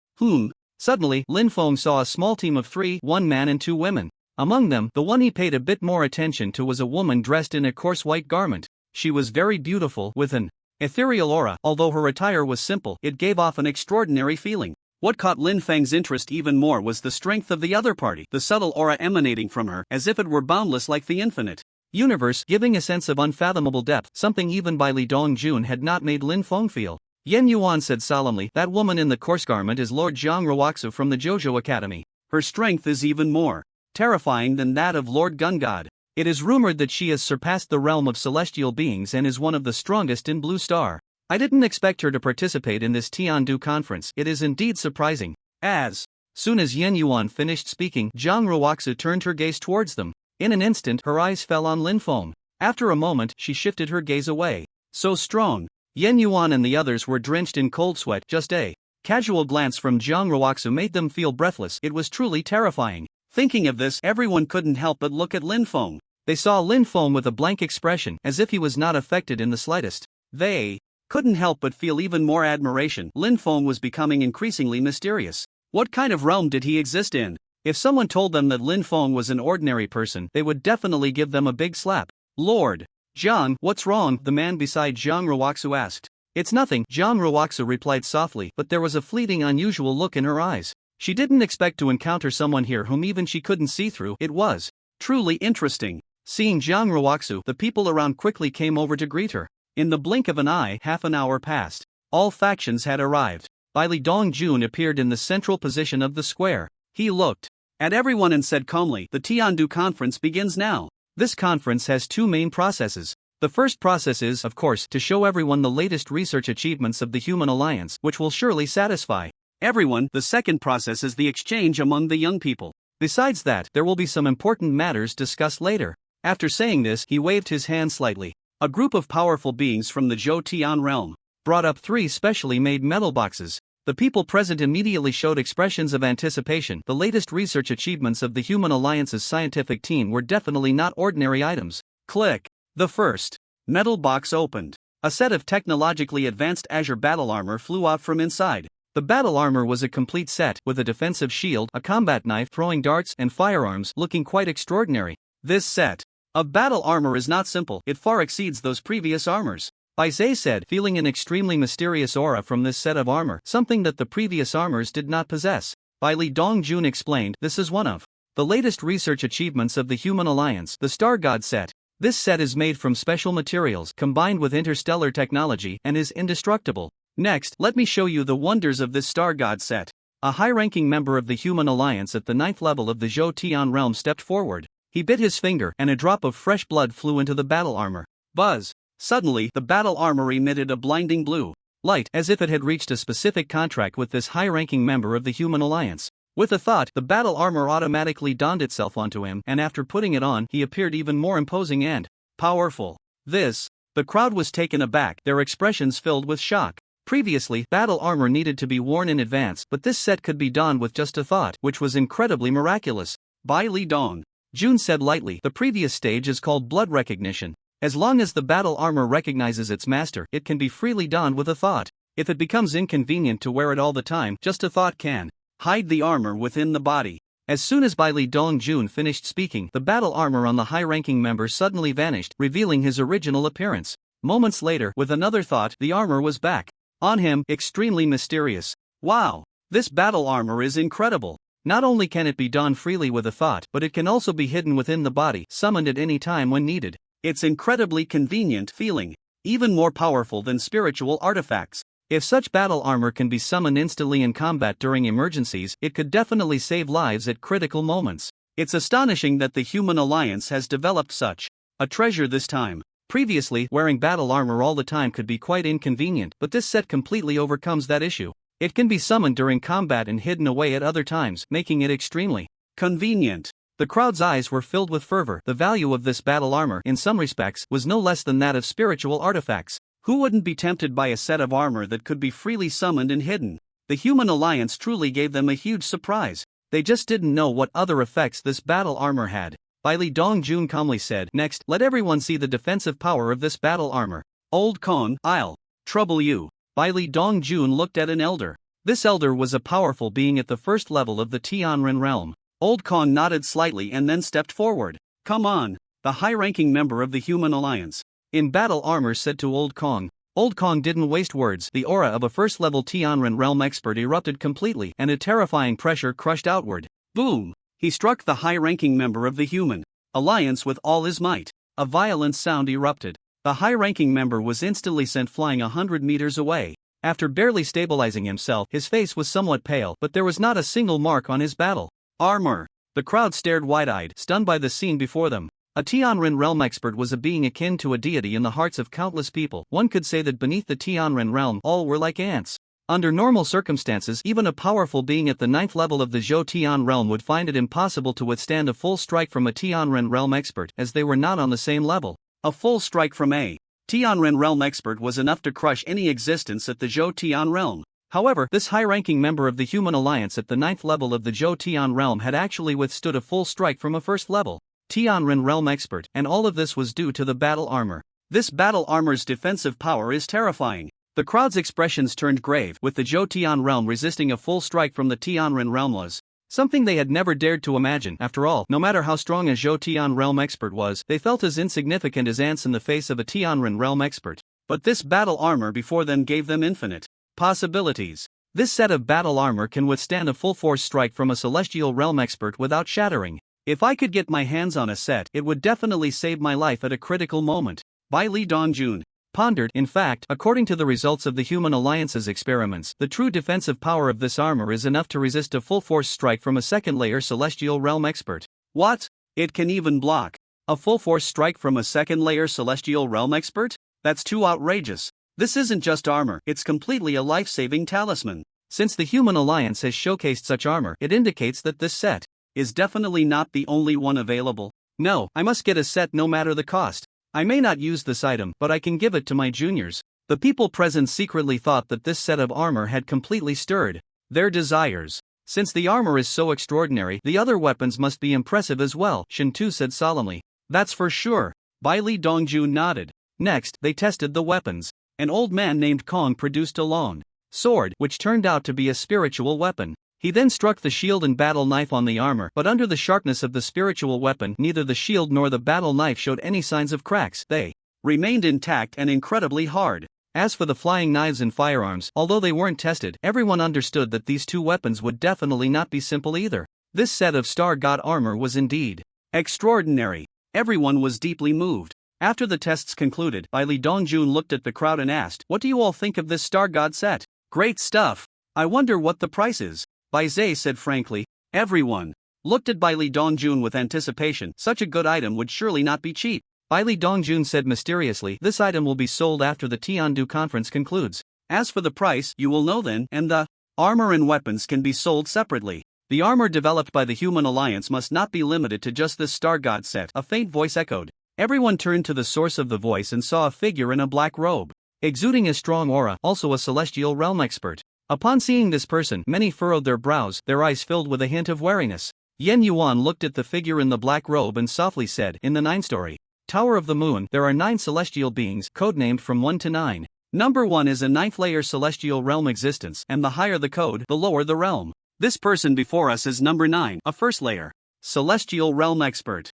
Suddenly, Lin Feng saw a small team of three, one man and two women. Among them, the one he paid a bit more attention to was a woman dressed in a coarse white garment. She was very beautiful, with an ethereal aura. Although her attire was simple, it gave off an extraordinary feeling. What caught Lin Feng's interest even more was the strength of the other party, the subtle aura emanating from her, as if it were boundless like the infinite universe, giving a sense of unfathomable depth, something even Bai Li Dongjun had not made Lin Feng feel. Yen Yuan said solemnly, that woman in the coarse garment is Lord Zhang Ruoxu from the Jojo Academy. Her strength is even more terrifying than that of Lord Gungod. It is rumored that she has surpassed the realm of celestial beings and is one of the strongest in Blue Star. I didn't expect her to participate in this Tiandu conference. It is indeed surprising. As soon as Yen Yuan finished speaking, Zhang Ruoxu turned her gaze towards them. In an instant, her eyes fell on Lin Feng. After a moment, she shifted her gaze away. So strong. Yen Yuan and the others were drenched in cold sweat. Just a casual glance from Zhang Ruoxu made them feel breathless. It was truly terrifying. Thinking of this, everyone couldn't help but look at Lin Feng. They saw Lin Feng with a blank expression, as if he was not affected in the slightest. They couldn't help but feel even more admiration. Lin Feng was becoming increasingly mysterious. What kind of realm did he exist in? If someone told them that Lin Feng was an ordinary person, they would definitely give them a big slap. Lord Zhang, what's wrong? The man beside Zhang Ruoxu asked. It's nothing, Zhang Ruoxu replied softly, but there was a fleeting unusual look in her eyes. She didn't expect to encounter someone here whom even she couldn't see through. It was truly interesting. Seeing Zhang Ruoxu, the people around quickly came over to greet her. In the blink of an eye, half an hour passed. All factions had arrived. Bai Li Dongjun appeared in the central position of the square. He looked at everyone and said calmly, the Tiandu conference begins now. This conference has two main processes. The first process is, of course, to show everyone the latest research achievements of the Human Alliance, which will surely satisfy everyone. The second process is the exchange among the young people. Besides that, there will be some important matters discussed later. After saying this, he waved his hand slightly. A group of powerful beings from the Zhou Tian realm brought up 3 specially made metal boxes. The people present immediately showed expressions of anticipation. The latest research achievements of the Human Alliance's scientific team were definitely not ordinary items. Click. The first metal box opened. A set of technologically advanced Azure battle armor flew out from inside. The battle armor was a complete set, with a defensive shield, a combat knife, throwing darts, and firearms, looking quite extraordinary. This set of battle armor is not simple, it far exceeds those previous armors. Bai Zhe said, feeling an extremely mysterious aura from this set of armor, something that the previous armors did not possess. Bai Li Dongjun explained, this is one of the latest research achievements of the Human Alliance, the Star God set. This set is made from special materials combined with interstellar technology and is indestructible. Next, let me show you the wonders of this Star God set. A high-ranking member of the Human Alliance at the 9th level of the Zhou Tian realm stepped forward. He bit his finger and a drop of fresh blood flew into the battle armor. Buzz! Suddenly, the battle armor emitted a blinding blue light as if it had reached a specific contract with this high-ranking member of the Human Alliance. With a thought, the battle armor automatically donned itself onto him, and after putting it on, he appeared even more imposing and powerful. The crowd was taken aback, their expressions filled with shock. Previously, battle armor needed to be worn in advance, but this set could be donned with just a thought, which was incredibly miraculous. Bai Li Dong Jun said lightly, the previous stage is called blood recognition. As long as the battle armor recognizes its master, it can be freely donned with a thought. If it becomes inconvenient to wear it all the time, just a thought can hide the armor within the body. As soon as Bai Li Dongjun finished speaking, the battle armor on the high-ranking member suddenly vanished, revealing his original appearance. Moments later, with another thought, the armor was back on him, extremely mysterious. Wow! This battle armor is incredible. Not only can it be donned freely with a thought, but it can also be hidden within the body, summoned at any time when needed. It's incredibly convenient feeling, even more powerful than spiritual artifacts. If such battle armor can be summoned instantly in combat during emergencies, it could definitely save lives at critical moments. It's astonishing that the Human Alliance has developed such a treasure this time. Previously, wearing battle armor all the time could be quite inconvenient, but this set completely overcomes that issue. It can be summoned during combat and hidden away at other times, making it extremely convenient. The crowd's eyes were filled with fervor. The value of this battle armor, in some respects, was no less than that of spiritual artifacts. Who wouldn't be tempted by a set of armor that could be freely summoned and hidden? The Human Alliance truly gave them a huge surprise. They just didn't know what other effects this battle armor had. Bai Li Dongjun calmly said, next, let everyone see the defensive power of this battle armor. Old Kong, I'll trouble you. Bai Li Dongjun looked at an elder. This elder was a powerful being at the first level of the Tianren realm. Old Kong nodded slightly and then stepped forward. Come on, the high-ranking member of the Human Alliance in battle armor said to Old Kong. Old Kong didn't waste words. The aura of a first-level Tianren realm expert erupted completely, and a terrifying pressure crushed outward. Boom! He struck the high-ranking member of the Human Alliance with all his might. A violent sound erupted. The high-ranking member was instantly sent flying 100 meters away. After barely stabilizing himself, his face was somewhat pale, but there was not a single mark on his battle armor. The crowd stared wide-eyed, stunned by the scene before them. A Tianren realm expert was a being akin to a deity in the hearts of countless people. One could say that beneath the Tianren realm, all were like ants. Under normal circumstances, even a powerful being at the 9th level of the Zhou Tian realm would find it impossible to withstand a full strike from a Tianren realm expert, as they were not on the same level. A full strike from a Tianren realm expert was enough to crush any existence at the Zhou Tian realm. However, this high-ranking member of the Human Alliance at the 9th level of the Zhou Tian realm had actually withstood a full strike from a first-level Tianren realm expert, and all of this was due to the battle armor. This battle armor's defensive power is terrifying. The crowd's expressions turned grave, with the Zhou Tian realm resisting a full strike from the Tianren realm was something they had never dared to imagine. After all, no matter how strong a Zhou Tian realm expert was, they felt as insignificant as ants in the face of a Tianren realm expert. But this battle armor before them gave them infinite possibilities. This set of battle armor can withstand a full-force strike from a celestial realm expert without shattering. If I could get my hands on a set, it would definitely save my life at a critical moment. Bai Li Dongjun pondered. In fact, according to the results of the Human Alliance's experiments, the true defensive power of this armor is enough to resist a full-force strike from a second-layer celestial realm expert. What? It can even block a full-force strike from a second-layer celestial realm expert? That's too outrageous. This isn't just armor, it's completely a life-saving talisman. Since the Human Alliance has showcased such armor, it indicates that this set is definitely not the only one available. No, I must get a set no matter the cost. I may not use this item, but I can give it to my juniors. The people present secretly thought that this set of armor had completely stirred their desires. Since the armor is so extraordinary, the other weapons must be impressive as well, Shintu said solemnly. That's for sure. Bai Li Dongjun nodded. Next, they tested the weapons. An old man named Kong produced a long sword, which turned out to be a spiritual weapon. He then struck the shield and battle knife on the armor, but under the sharpness of the spiritual weapon, neither the shield nor the battle knife showed any signs of cracks. They remained intact and incredibly hard. As for the flying knives and firearms, although they weren't tested, everyone understood that these two weapons would definitely not be simple either. This set of Star God armor was indeed extraordinary. Everyone was deeply moved. After the tests concluded, Bai Li Dongjun looked at the crowd and asked, "What do you all think of this Star God set? Great stuff. I wonder what the price is." Bai Zhe said frankly. Everyone looked at Bai Li Dongjun with anticipation. Such a good item would surely not be cheap. Bai Li Dongjun said mysteriously, "This item will be sold after the Tiandu conference concludes. As for the price, you will know then, and the armor and weapons can be sold separately. The armor developed by the Human Alliance must not be limited to just this Star God set," a faint voice echoed. Everyone turned to the source of the voice and saw a figure in a black robe, exuding a strong aura, also a celestial realm expert. Upon seeing this person, many furrowed their brows, their eyes filled with a hint of wariness. Yen Yuan looked at the figure in the black robe and softly said, "In the 9-story Tower of the Moon, there are 9 celestial beings, codenamed from 1 to 9. Number 1 is a 9th-layer celestial realm existence, and the higher the code, the lower the realm. This person before us is number 9, a 1st-layer celestial realm expert."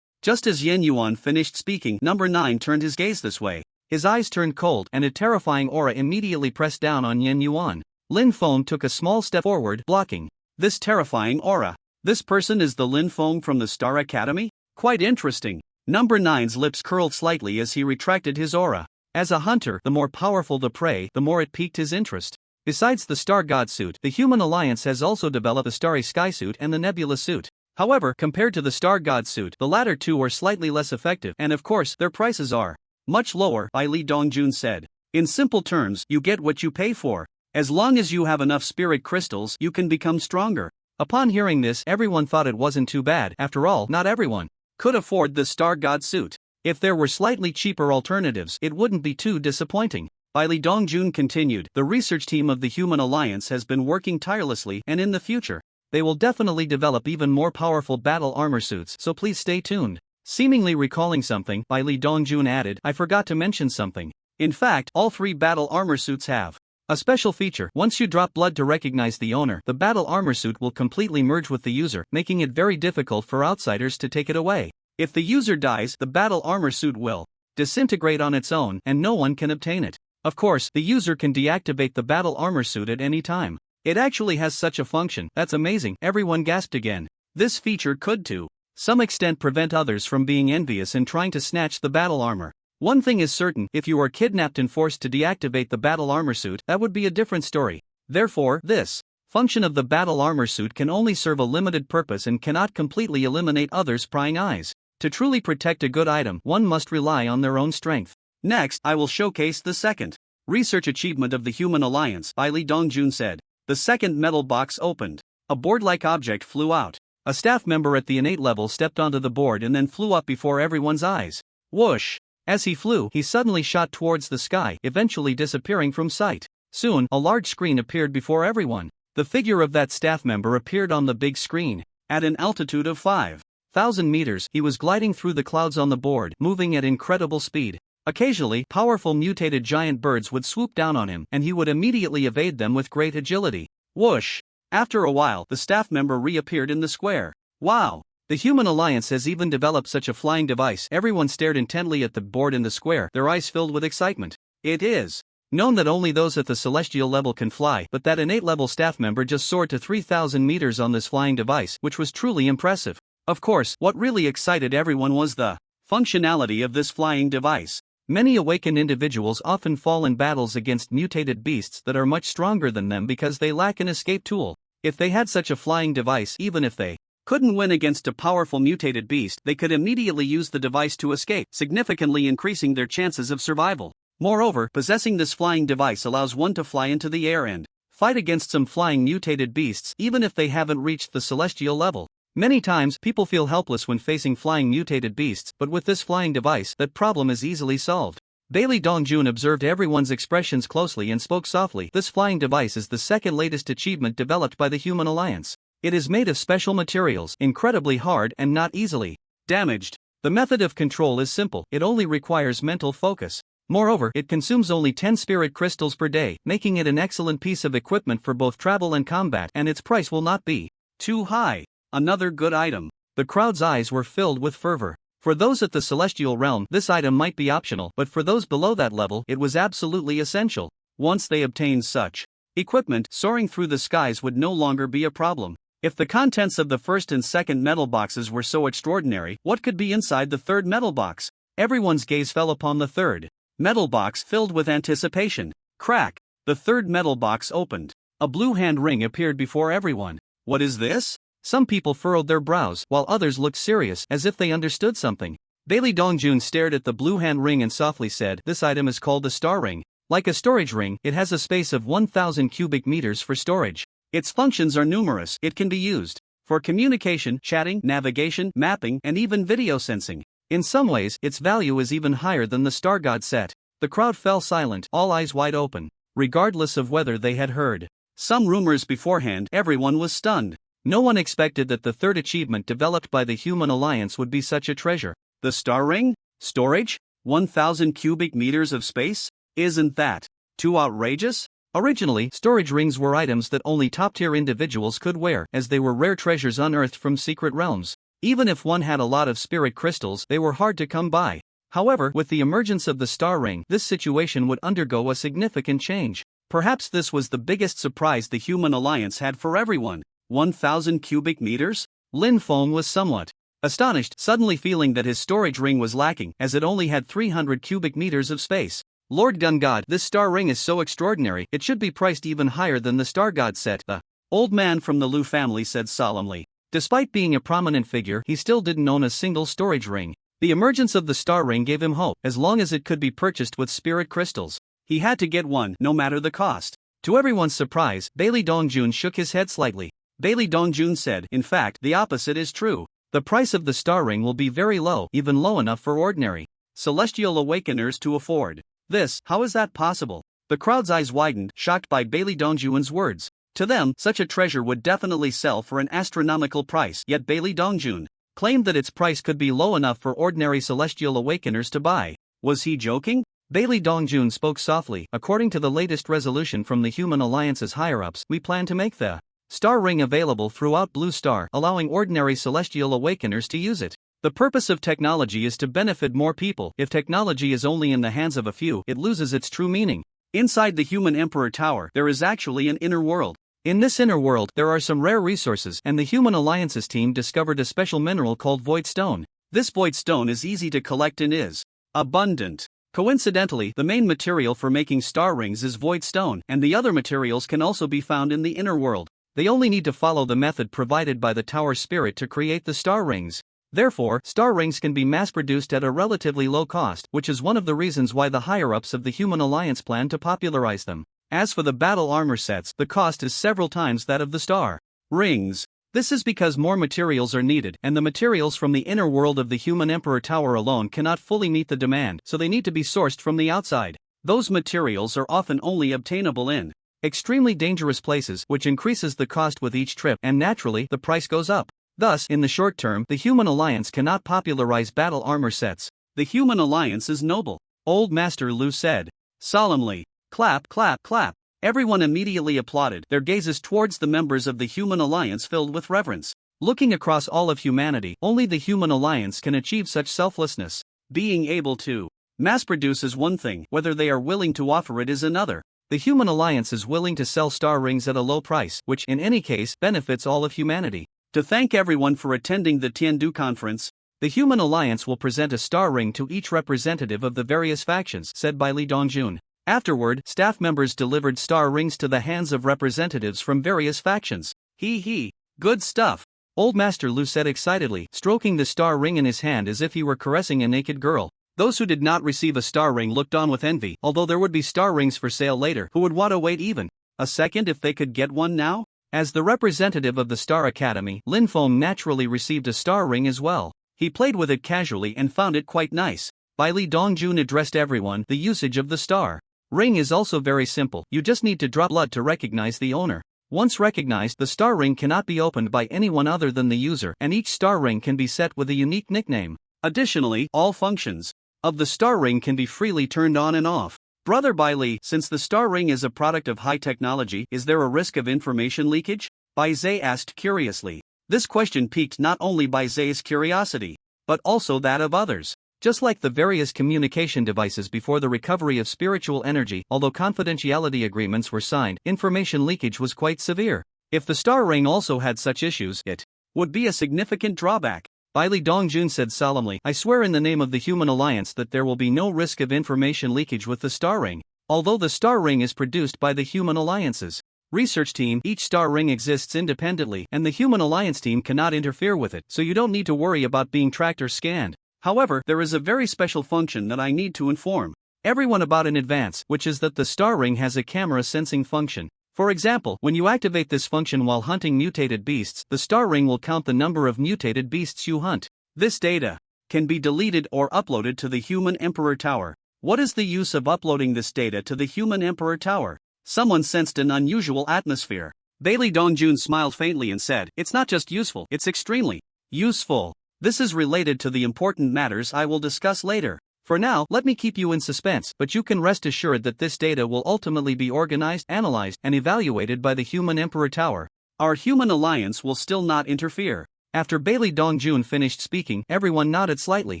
Just as Yen Yuan finished speaking, number 9 turned his gaze this way. His eyes turned cold, and a terrifying aura immediately pressed down on Yen Yuan. Lin Feng took a small step forward, blocking this terrifying aura. This person is the Lin Feng from the Star Academy? Quite interesting. Number 9's lips curled slightly as he retracted his aura. As a hunter, the more powerful the prey, the more it piqued his interest. Besides the Star God suit, the Human Alliance has also developed the Starry Sky suit and the Nebula suit. However, compared to the Star God suit, the latter two are slightly less effective, and of course, their prices are much lower, Bai Li Dongjun said. In simple terms, you get what you pay for. As long as you have enough spirit crystals, you can become stronger. Upon hearing this, everyone thought it wasn't too bad. After all, not everyone could afford the Star God suit. If there were slightly cheaper alternatives, it wouldn't be too disappointing. Bai Li Dongjun continued, "The research team of the Human Alliance has been working tirelessly, and in the future, they will definitely develop even more powerful battle armor suits, so please stay tuned." Seemingly recalling something, Bai Li Dongjun added, "I forgot to mention something. In fact, all 3 battle armor suits have a special feature. Once you drop blood to recognize the owner, the battle armor suit will completely merge with the user, making it very difficult for outsiders to take it away. If the user dies, the battle armor suit will disintegrate on its own, and no one can obtain it. Of course, the user can deactivate the battle armor suit at any time. It actually has such a function. That's amazing," everyone gasped again. This feature could to some extent prevent others from being envious and trying to snatch the battle armor. One thing is certain, if you are kidnapped and forced to deactivate the battle armor suit, that would be a different story. Therefore, this function of the battle armor suit can only serve a limited purpose and cannot completely eliminate others' prying eyes. To truly protect a good item, one must rely on their own strength. Next, I will showcase the second research achievement of the Human Alliance, Bai Li Dongjun said. The second metal box opened. A board-like object flew out. A staff member at the innate level stepped onto the board and then flew up before everyone's eyes. Whoosh! As he flew, he suddenly shot towards the sky, eventually disappearing from sight. Soon, a large screen appeared before everyone. The figure of that staff member appeared on the big screen. At an altitude of 5,000 meters, he was gliding through the clouds on the board, moving at incredible speed. Occasionally, powerful mutated giant birds would swoop down on him, and he would immediately evade them with great agility. Whoosh! After a while, the staff member reappeared in the square. Wow! The Human Alliance has even developed such a flying device. Everyone stared intently at the board in the square, their eyes filled with excitement. It is known that only those at the celestial level can fly, but that innate level staff member just soared to 3,000 meters on this flying device, which was truly impressive. Of course, what really excited everyone was the functionality of this flying device. Many awakened individuals often fall in battles against mutated beasts that are much stronger than them because they lack an escape tool. If they had such a flying device, even if they couldn't win against a powerful mutated beast, they could immediately use the device to escape, significantly increasing their chances of survival. Moreover, possessing this flying device allows one to fly into the air and fight against some flying mutated beasts even if they haven't reached the celestial level. Many times, people feel helpless when facing flying mutated beasts, but with this flying device, that problem is easily solved. Bai Li Dongjun observed everyone's expressions closely and spoke softly. This flying device is the second latest achievement developed by the Human Alliance. It is made of special materials, incredibly hard and not easily damaged. The method of control is simple, it only requires mental focus. Moreover, it consumes only 10 spirit crystals per day, making it an excellent piece of equipment for both travel and combat, and its price will not be too high. Another good item. The crowd's eyes were filled with fervor. For those at the celestial realm, this item might be optional, but for those below that level, it was absolutely essential. Once they obtained such equipment, soaring through the skies would no longer be a problem. If the contents of the first and second metal boxes were so extraordinary, what could be inside the third metal box? Everyone's gaze fell upon the third metal box, filled with anticipation. Crack! The third metal box opened. A blue hand ring appeared before everyone. What is this? Some people furrowed their brows, while others looked serious, as if they understood something. Bailey Dongjun stared at the blue hand ring and softly said, "This item is called the star ring. Like a storage ring, it has a space of 1,000 cubic meters for storage. Its functions are numerous. It can be used for communication, chatting, navigation, mapping, and even video sensing. In some ways, its value is even higher than the Star God set." The crowd fell silent, all eyes wide open. Regardless of whether they had heard some rumors beforehand, everyone was stunned. No one expected that the third achievement developed by the Human Alliance would be such a treasure. The star ring? Storage? 1,000 cubic meters of space? Isn't that too outrageous? Originally, storage rings were items that only top-tier individuals could wear, as they were rare treasures unearthed from secret realms. Even if one had a lot of spirit crystals, they were hard to come by. However, with the emergence of the star ring, this situation would undergo a significant change. Perhaps this was the biggest surprise the Human Alliance had for everyone. 1,000 cubic meters? Lin Feng was somewhat astonished, suddenly feeling that his storage ring was lacking, as it only had 300 cubic meters of space. Lord Gun God, this star ring is so extraordinary, it should be priced even higher than the Star God set. The old man from the Lu family said solemnly. Despite being a prominent figure, he still didn't own a single storage ring. The emergence of the star ring gave him hope, as long as it could be purchased with spirit crystals. He had to get one, no matter the cost. To everyone's surprise, Bailey Dongjun shook his head slightly. Bailey Dongjun said, "In fact, the opposite is true. The price of the star ring will be very low, even low enough for ordinary celestial awakeners to afford." This, how is that possible? The crowd's eyes widened, shocked by Bailey Dongjun's words. To them, such a treasure would definitely sell for an astronomical price, yet Bailey Dongjun claimed that its price could be low enough for ordinary celestial awakeners to buy. Was he joking? Bailey Dongjun spoke softly. "According to the latest resolution from the Human Alliance's higher-ups, we plan to make the star ring available throughout Blue Star, allowing ordinary celestial awakeners to use it. The purpose of technology is to benefit more people. If technology is only in the hands of a few, it loses its true meaning. Inside the Human Emperor Tower, there is actually an inner world. In this inner world, there are some rare resources, and the Human Alliance's team discovered a special mineral called Void Stone. This Void Stone is easy to collect and is abundant. Coincidentally, the main material for making star rings is Void Stone, and the other materials can also be found in the inner world. They only need to follow the method provided by the Tower Spirit to create the star rings. Therefore, star rings can be mass-produced at a relatively low cost, which is one of the reasons why the higher-ups of the Human Alliance plan to popularize them. As for the battle armor sets, the cost is several times that of the star rings. This is because more materials are needed, and the materials from the inner world of the Human Emperor Tower alone cannot fully meet the demand, so they need to be sourced from the outside. Those materials are often only obtainable in extremely dangerous places, which increases the cost with each trip, and naturally, the price goes up. Thus, in the short term, the Human Alliance cannot popularize battle armor sets. The Human Alliance is noble, Old Master Lu said solemnly. Clap, clap, clap. Everyone immediately applauded, their gazes towards the members of the Human Alliance filled with reverence. Looking across all of humanity, only the Human Alliance can achieve such selflessness. Being able to mass-produce is one thing, whether they are willing to offer it is another. The Human Alliance is willing to sell star rings at a low price, which, in any case, benefits all of humanity. To thank everyone for attending the Tindu conference, the Human Alliance will present a star ring to each representative of the various factions, said by Li Dongjun. Afterward, staff members delivered star rings to the hands of representatives from various factions. Hee, good stuff. Old Master Lu said excitedly, stroking the star ring in his hand as if he were caressing a naked girl. Those who did not receive a star ring looked on with envy, although there would be star rings for sale later. Who would want to wait even a second if they could get one now? As the representative of the Star Academy, Lin Feng naturally received a star ring as well. He played with it casually and found it quite nice. By Li Dongjun addressed everyone, the usage of the star ring is also very simple. You just need to drop blood to recognize the owner. Once recognized, the star ring cannot be opened by anyone other than the user, and each star ring can be set with a unique nickname. Additionally, all functions of the star ring can be freely turned on and off. Brother Bai Li, since the star ring is a product of high technology, is there a risk of information leakage? Bai Zhe asked curiously. This question piqued not only Bai Zhe's curiosity, but also that of others. Just like the various communication devices before the recovery of spiritual energy, although confidentiality agreements were signed, information leakage was quite severe. If the star ring also had such issues, it would be a significant drawback. Bai Li Dongjun said solemnly, I swear in the name of the Human Alliance that there will be no risk of information leakage with the star ring. Although the star ring is produced by the Human Alliance's research team, each star ring exists independently and the Human Alliance team cannot interfere with it, so you don't need to worry about being tracked or scanned. However, there is a very special function that I need to inform everyone about in advance, which is that the star ring has a camera sensing function. For example, when you activate this function while hunting mutated beasts, the star ring will count the number of mutated beasts you hunt. This data can be deleted or uploaded to the Human Emperor Tower. What is the use of uploading this data to the Human Emperor Tower? Someone sensed an unusual atmosphere. Bai Li Dongjun smiled faintly and said, it's not just useful, it's extremely useful. This is related to the important matters I will discuss later. For now, let me keep you in suspense, but you can rest assured that this data will ultimately be organized, analyzed, and evaluated by the Human Emperor Tower. Our Human Alliance will still not interfere. After Bai Li Dongjun finished speaking, everyone nodded slightly.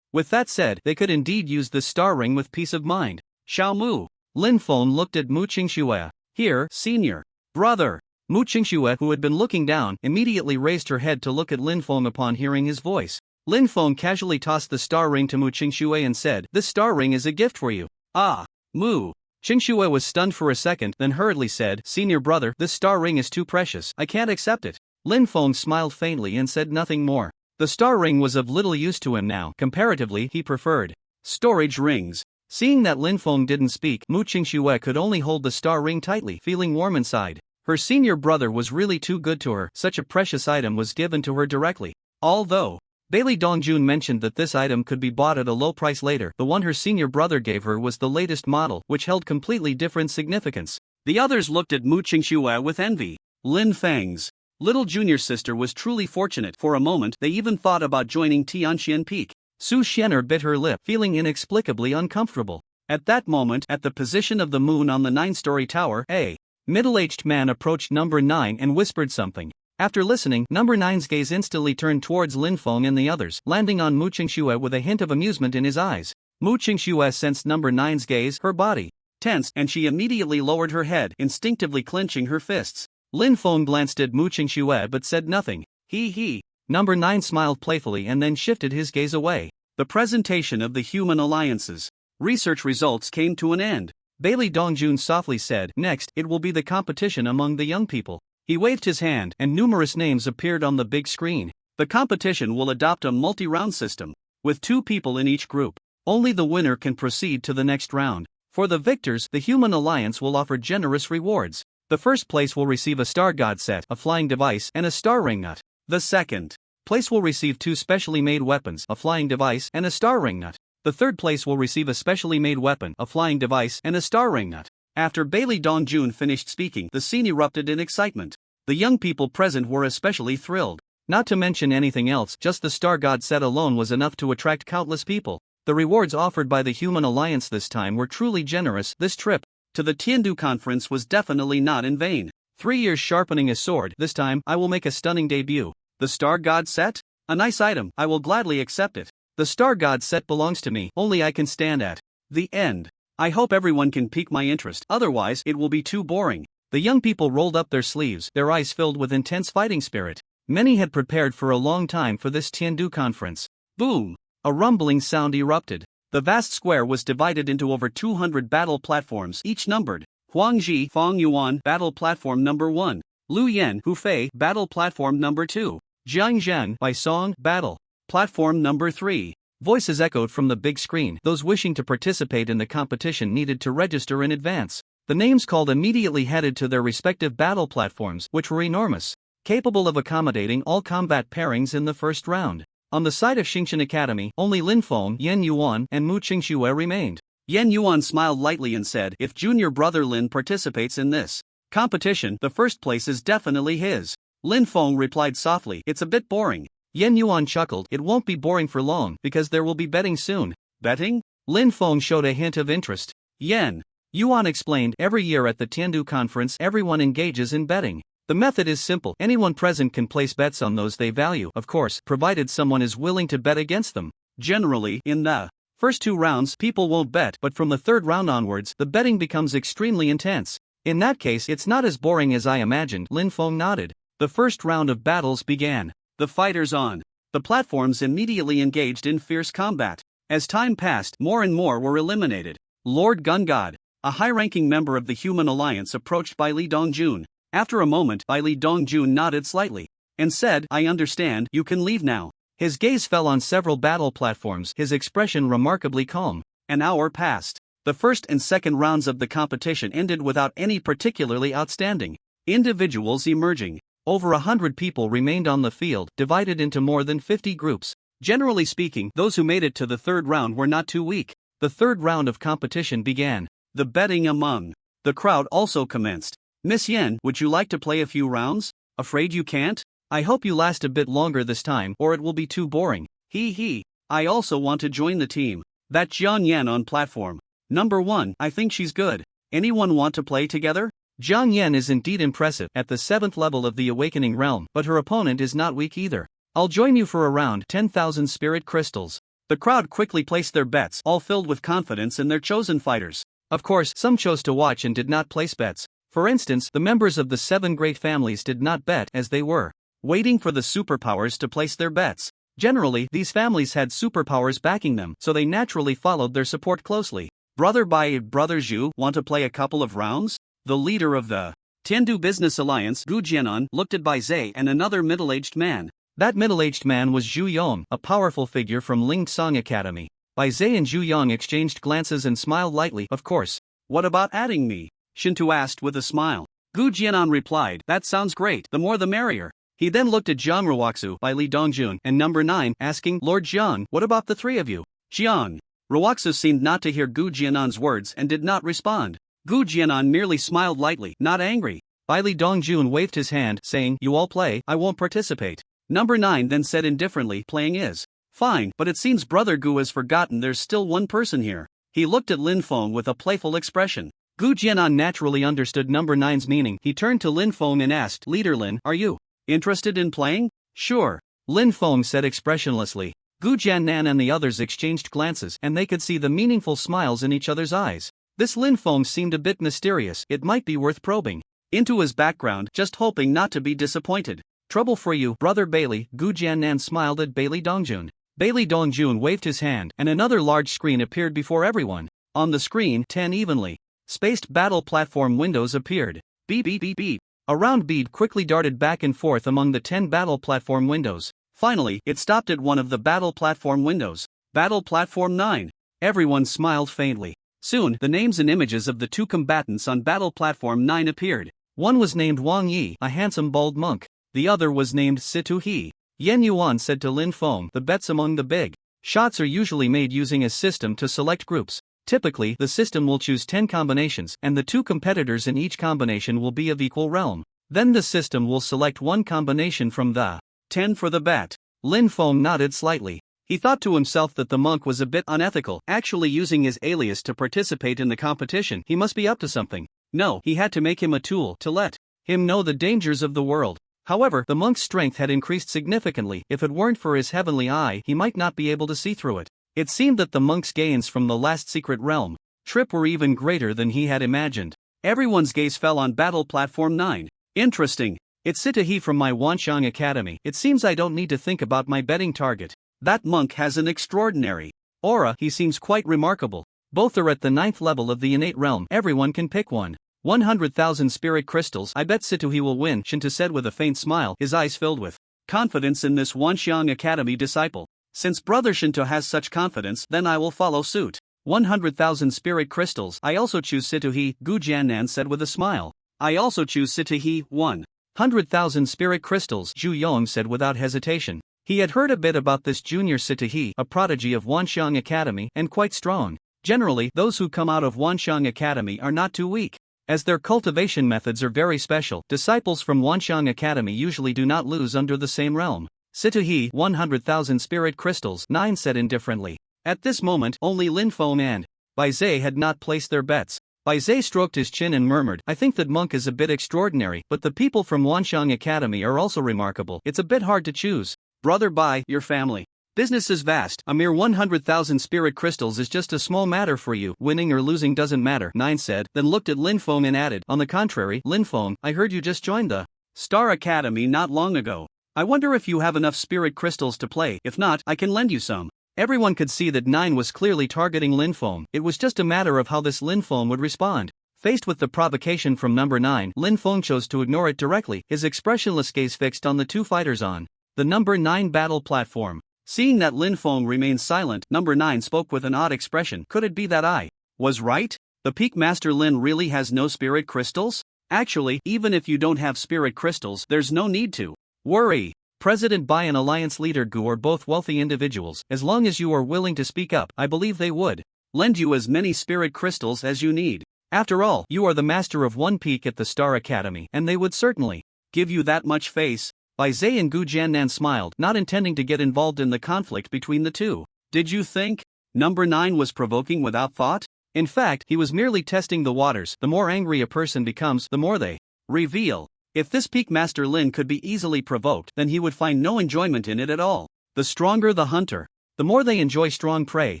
With that said, they could indeed use this star ring with peace of mind. Xiao Mu. Lin Feng looked at Mu Qingxue. Here, senior brother. Mu Qingxue, who had been looking down, immediately raised her head to look at Lin Feng upon hearing his voice. Lin Feng casually tossed the star ring to Mu Qingxue and said, this star ring is a gift for you. Ah, Mu. Qingxue was stunned for a second, then hurriedly said, senior brother, this star ring is too precious, I can't accept it. Lin Feng smiled faintly and said nothing more. The star ring was of little use to him now, comparatively he preferred storage rings. Seeing that Lin Feng didn't speak, Mu Qingxue could only hold the star ring tightly, feeling warm inside. Her senior brother was really too good to her, such a precious item was given to her directly. Although Bai Li Dongjun mentioned that this item could be bought at a low price later, the one her senior brother gave her was the latest model, which held completely different significance. The others looked at Mu Qingxue with envy. Lin Feng's little junior sister was truly fortunate. For a moment, they even thought about joining Tian Peak. Su Xian'er bit her lip, feeling inexplicably uncomfortable. At that moment, at the position of the moon on the 9-story tower, a middle-aged man approached number 9 and whispered something. After listening, number 9's gaze instantly turned towards Lin Feng and the others, landing on Mu Qingxue with a hint of amusement in his eyes. Mu Qingxue sensed number 9's gaze, her body tensed, and she immediately lowered her head, instinctively clenching her fists. Lin Feng glanced at Mu Qingxue but said nothing. He. Number 9 smiled playfully and then shifted his gaze away. The presentation of the Human Alliance's research results came to an end. Bai Li Dongjun softly said, next, it will be the competition among the young people. He waved his hand, and numerous names appeared on the big screen. The competition will adopt a multi-round system, with 2 people in each group. Only the winner can proceed to the next round. For the victors, the Human Alliance will offer generous rewards. The first place will receive a Star God set, a flying device, and a star ring nut. The second place will receive 2 specially made weapons, a flying device, and a star ring nut. The third place will receive a specially made weapon, a flying device, and a star ring nut. After Bai Li Dongjun finished speaking, the scene erupted in excitement. The young people present were especially thrilled. Not to mention anything else, just the Star God set alone was enough to attract countless people. The rewards offered by the Human Alliance this time were truly generous. This trip to the Tindu conference was definitely not in vain. 3 years sharpening a sword, this time I will make a stunning debut. The Star God set? A nice item, I will gladly accept it. The Star God set belongs to me, only I can stand at the end. I hope everyone can pique my interest, otherwise it will be too boring. The young people rolled up their sleeves, their eyes filled with intense fighting spirit. Many had prepared for a long time for this Tindu conference. Boom! A rumbling sound erupted. The vast square was divided into over 200 battle platforms, each numbered. Huangji, Fang Yuan, battle platform number 1. Lu Yan, Hufei, battle platform number 2. Jiangzhen, Baisong, battle platform number 3. Voices echoed from the big screen. Those wishing to participate in the competition needed to register in advance. The names called immediately headed to their respective battle platforms, which were enormous, capable of accommodating all combat pairings in the first round. On the side of Xingqian Academy, only Lin Feng, Yan Yuan, and Mu Qingxue remained. Yan Yuan smiled lightly and said, if junior brother Lin participates in this competition, the first place is definitely his. Lin Feng replied softly, it's a bit boring. Yen Yuan chuckled. It won't be boring for long because there will be betting soon. Betting? Lin Feng showed a hint of interest. Yen Yuan explained. Every year at the Tindu conference everyone engages in betting. The method is simple. Anyone present can place bets on those they value, of course, provided someone is willing to bet against them. Generally, in the first 2 rounds, people won't bet, but from the 3rd round onwards, the betting becomes extremely intense. In that case, it's not as boring as I imagined. Lin Feng nodded. The first round of battles began. The fighters on the platforms immediately engaged in fierce combat. As time passed, more and more were eliminated. Lord Gungod, a high-ranking member of the Human Alliance, approached Bai Li Dongjun. After a moment, Bai Li Dongjun nodded slightly and said, "I understand, you can leave now." His gaze fell on several battle platforms, his expression remarkably calm. An hour passed. The first and second rounds of the competition ended without any particularly outstanding individuals emerging. Over 100 people remained on the field, divided into more than 50 groups. Generally speaking, those who made it to the 3rd round were not too weak. The 3rd round of competition began. The betting among the crowd also commenced. "Miss Yen, would you like to play a few rounds?" "Afraid you can't? I hope you last a bit longer this time, or it will be too boring." He. I also want to join the team. That Jiang Yan on platform number 1, I think she's good. Anyone want to play together? Jiang Yan is indeed impressive at the 7th level of the Awakening Realm, but her opponent is not weak either. "I'll join you for around 10,000 spirit crystals." The crowd quickly placed their bets, all filled with confidence in their chosen fighters. Of course, some chose to watch and did not place bets. For instance, the members of the 7 great families did not bet, as they were waiting for the superpowers to place their bets. Generally, these families had superpowers backing them, so they naturally followed their support closely. "Brother Bai, Brother Zhu, want to play a couple of rounds?" The leader of the Tindu Business Alliance, Gu Jianan, looked at Bai Zhe and another middle-aged man. That middle-aged man was Zhu Yong, a powerful figure from Ling Song Academy. Bai Zhe and Zhu Yong exchanged glances and smiled lightly. "Of course." "What about adding me?" Shintu asked with a smile. Gu Jianan replied, "That sounds great, the more the merrier." He then looked at Zhang Ruoxu, Bai Li Dongjun, and number 9, asking, "Lord Zhang, what about the 3 of you?" Zhang Ruoxu seemed not to hear Gu Jianan's words and did not respond. Gu Jianan merely smiled lightly, not angry. Bai Li Dongjun waved his hand, saying, "You all play, I won't participate." Number 9 then said indifferently, "Playing is fine, but it seems Brother Gu has forgotten there's still one person here." He looked at Lin Feng with a playful expression. Gu Jianan naturally understood number 9's meaning. He turned to Lin Feng and asked, "Leader Lin, are you interested in playing?" "Sure," Lin Feng said expressionlessly. Gu Jianan and the others exchanged glances, and they could see the meaningful smiles in each other's eyes. This Lin Feng seemed a bit mysterious. It might be worth probing into his background, just hoping not to be disappointed. "Trouble for you, Brother Bailey." Gu Jianan smiled at Bai Li Dongjun. Bai Li Dongjun waved his hand, and another large screen appeared before everyone. On the screen, 10 evenly spaced battle platform windows appeared. Beep beep beep beep. A round bead quickly darted back and forth among the 10 battle platform windows. Finally, it stopped at one of the battle platform windows. Battle platform 9. Everyone smiled faintly. Soon, the names and images of the 2 combatants on battle platform 9 appeared. One was named Wang Yi, a handsome bald monk. The other was named Situ He. Yen Yuan said to Lin Feng, "The bets among the big shots are usually made using a system to select groups. Typically, the system will choose 10 combinations, and the 2 competitors in each combination will be of equal realm. Then the system will select one combination from the 10 for the bet." Lin Feng nodded slightly. He thought to himself that the monk was a bit unethical, actually using his alias to participate in the competition. He must be up to something. No, he had to make him a tool to let him know the dangers of the world. However, the monk's strength had increased significantly. If it weren't for his heavenly eye, he might not be able to see through it. It seemed that the monk's gains from the last secret realm trip were even greater than he had imagined. Everyone's gaze fell on battle platform 9. "Interesting. It's Sitahi from my Wanxiang Academy. It seems I don't need to think about my betting target. That monk has an extraordinary aura. He seems quite remarkable. Both are at the 9th level of the innate realm. Everyone can pick one. 100,000 spirit crystals. I bet Situhi will win," Shinta said with a faint smile, his eyes filled with confidence in this Wanxiang Academy disciple. "Since Brother Shinto has such confidence, then I will follow suit. 100,000 spirit crystals. I also choose Situhi," Gu Jianan said with a smile. "I also choose Situhi, 100,000 spirit crystals," Zhu Yong said without hesitation. He had heard a bit about this junior Situhi, a prodigy of Wanxiang Academy, and quite strong. Generally, those who come out of Wanxiang Academy are not too weak. As their cultivation methods are very special, disciples from Wanxiang Academy usually do not lose under the same realm. Situhi 100,000 spirit crystals, 9 said indifferently. At this moment, only Linfeng and Bai Zhe had not placed their bets. Bai Zhe stroked his chin and murmured, I think that monk is a bit extraordinary, but the people from Wanxiang Academy are also remarkable. It's a bit hard to choose. Brother Bai, your family business is vast. A mere 100,000 spirit crystals is just a small matter for you. Winning or losing doesn't matter, 9 said, then looked at Linfeng and added, on the contrary, Linfeng, I heard you just joined the Star Academy not long ago. I wonder if you have enough spirit crystals to play. If not, I can lend you some. Everyone could see that 9 was clearly targeting Linfeng. It was just a matter of how this Linfeng would respond. Faced with the provocation from number 9, Linfeng chose to ignore it directly, his expressionless gaze fixed on the two fighters on the number 9 battle platform. Seeing that Linfeng remained silent, number 9 spoke with an odd expression. Could it be that I was right? The Peak Master Lin really has no spirit crystals? Actually, even if you don't have spirit crystals, there's no need to worry. President Bai and Alliance Leader Gu are both wealthy individuals. As long as you are willing to speak up, I believe they would lend you as many spirit crystals as you need. After all, you are the master of one peak at the Star Academy, and they would certainly give you that much face. Bai Zhe and Gu Jiannan smiled, not intending to get involved in the conflict between the two. Did you think number 9 was provoking without thought? In fact, he was merely testing the waters. The more angry a person becomes, the more they reveal. If this Peak Master Lin could be easily provoked, then he would find no enjoyment in it at all. The stronger the hunter, the more they enjoy strong prey,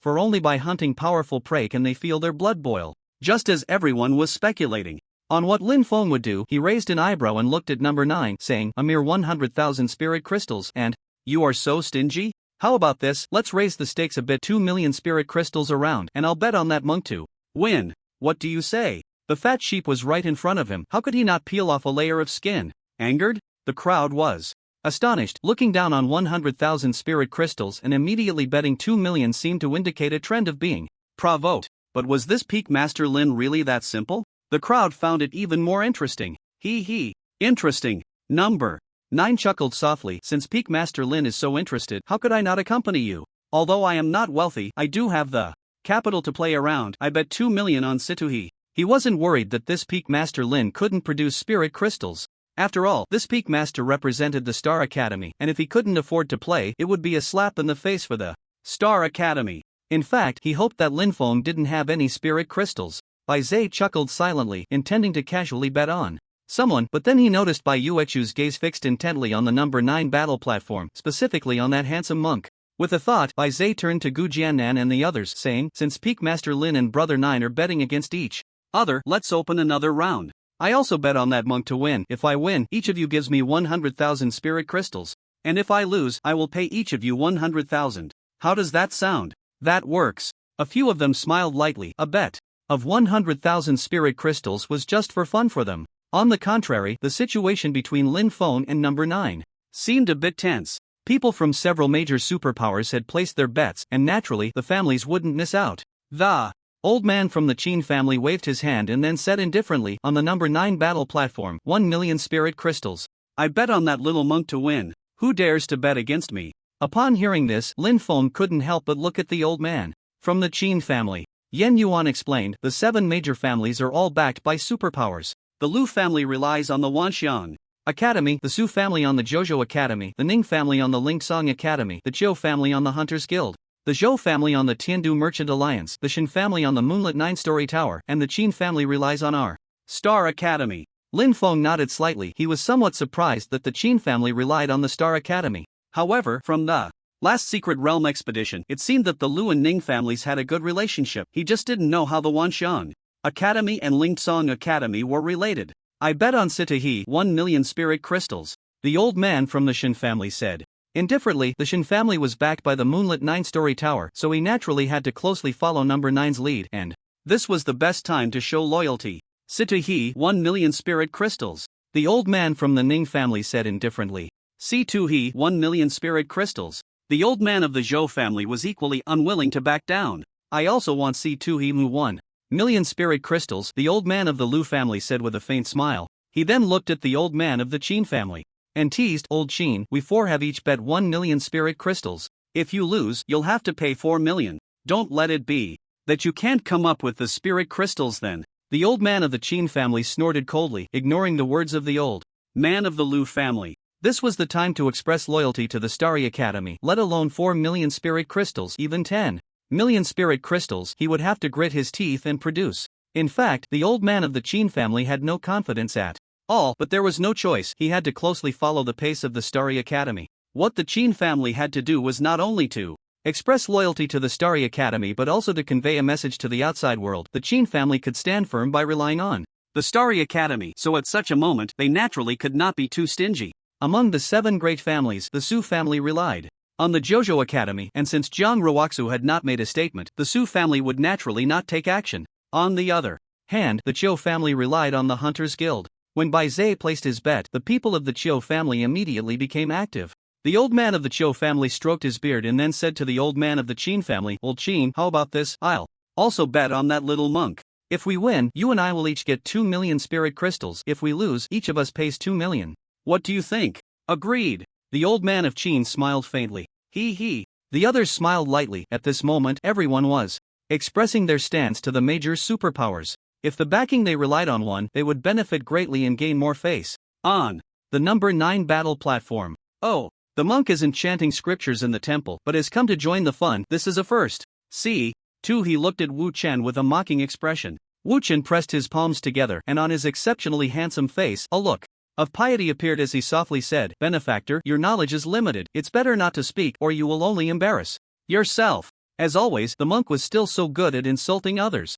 for only by hunting powerful prey can they feel their blood boil. Just as everyone was speculating on what Linfeng would do, he raised an eyebrow and looked at number 9, saying, a mere 100,000 spirit crystals, and you are so stingy? How about this, let's raise the stakes a bit, 2 million spirit crystals around, and I'll bet on that monk to win. What do you say? The fat sheep was right in front of him. How could he not peel off a layer of skin? Angered? The crowd was astonished. Looking down on 100,000 spirit crystals and immediately betting 2 million seemed to indicate a trend of being provoked. But was this Peak Master Lin really that simple? The crowd found it even more interesting. Interesting. Number 9 chuckled softly, since Peak Master Lin is so interested, how could I not accompany you? Although I am not wealthy, I do have the capital to play around. I bet 2 million on Situhi. He wasn't worried that this Peak Master Lin couldn't produce spirit crystals. After all, this Peak Master represented the Star Academy, and if he couldn't afford to play, it would be a slap in the face for the Star Academy. In fact, he hoped that Linfeng didn't have any spirit crystals. Bai Zhe chuckled silently, intending to casually bet on someone, but then he noticed Bai Yuechu's gaze fixed intently on the number 9 battle platform, specifically on that handsome monk. With a thought, Bai Zhe turned to Gu Jiannan and the others, saying, since Peak Master Lin and Brother 9 are betting against each other, let's open another round. I also bet on that monk to win. If I win, each of you gives me 100,000 spirit crystals. And if I lose, I will pay each of you 100,000. How does that sound? That works. A few of them smiled lightly. A bet of 100,000 spirit crystals was just for fun for them. On the contrary, the situation between Linfeng and number 9 seemed a bit tense. People from several major superpowers had placed their bets, and naturally, the families wouldn't miss out. The old man from the Qin family waved his hand and then said indifferently, on the number 9 battle platform, 1 million spirit crystals. I bet on that little monk to win. Who dares to bet against me? Upon hearing this, Linfeng couldn't help but look at the old man from the Qin family. Yen Yuan explained, the 7 major families are all backed by superpowers. The Lu family relies on the Wanxiang Academy, the Su family on the Zhozhou Academy, the Ning family on the Lingsong Academy, the Zhou family on the Hunters Guild, the Zhou family on the Tindu Merchant Alliance, the Shin family on the Moonlit 9-story tower, and the Qin family relies on our Star Academy. Linfeng nodded slightly. He was somewhat surprised that the Qin family relied on the Star Academy. However, from the last Secret Realm expedition, it seemed that the Lu and Ning families had a good relationship. He just didn't know how the Wanxiang Academy and Lingsong Academy were related. I bet on Situhi 1 million spirit crystals, the old man from the Shin family said. Indifferently, the Shin family was backed by the Moonlit 9-story tower, so he naturally had to closely follow number 9's lead, and this was the best time to show loyalty. Situhi 1 million spirit crystals, the old man from the Ning family said indifferently. Situhi 1 million spirit crystals. The old man of the Zhou family was equally unwilling to back down. I also want Situhi 1 million spirit crystals, the old man of the Lu family said with a faint smile. He then looked at the old man of the Qin family and teased, old Qin, we 4 have each bet 1 million spirit crystals. If you lose, you'll have to pay 4 million. Don't let it be that you can't come up with the spirit crystals then. The old man of the Qin family snorted coldly, ignoring the words of the old man of the Lu family. This was the time to express loyalty to the Starry Academy, let alone 4 million spirit crystals, even 10 million spirit crystals he would have to grit his teeth and produce. In fact, the old man of the Qin family had no confidence at all, but there was no choice, he had to closely follow the pace of the Starry Academy. What the Qin family had to do was not only to express loyalty to the Starry Academy but also to convey a message to the outside world. The Qin family could stand firm by relying on the Starry Academy, so at such a moment, they naturally could not be too stingy. Among the 7 great families, the Su family relied on the Jojo Academy, and since Jiang Ruoxu had not made a statement, the Su family would naturally not take action. On the other hand, the Chiu family relied on the Hunters Guild. When Bai Zhe placed his bet, the people of the Chiu family immediately became active. The old man of the Chiu family stroked his beard and then said to the old man of the Qin family, "Old Qin, how about this? I'll also bet on that little monk. If we win, you and I will each get 2 million spirit crystals. If we lose, each of us pays 2 million. What do you think?" "Agreed." The old man of Qin smiled faintly. He. The others smiled lightly. At this moment, everyone was expressing their stance to the major superpowers. If the backing they relied on won, they would benefit greatly and gain more face. On the number 9 battle platform. Oh, the monk isn't chanting scriptures in the temple, but has come to join the fun. This is a first. See, too. He looked at Wu Chen with a mocking expression. Wu Chen pressed his palms together, and on his exceptionally handsome face, a look of piety appeared as he softly said, "Benefactor, your knowledge is limited. It's better not to speak, or you will only embarrass yourself." As always, the monk was still so good at insulting others.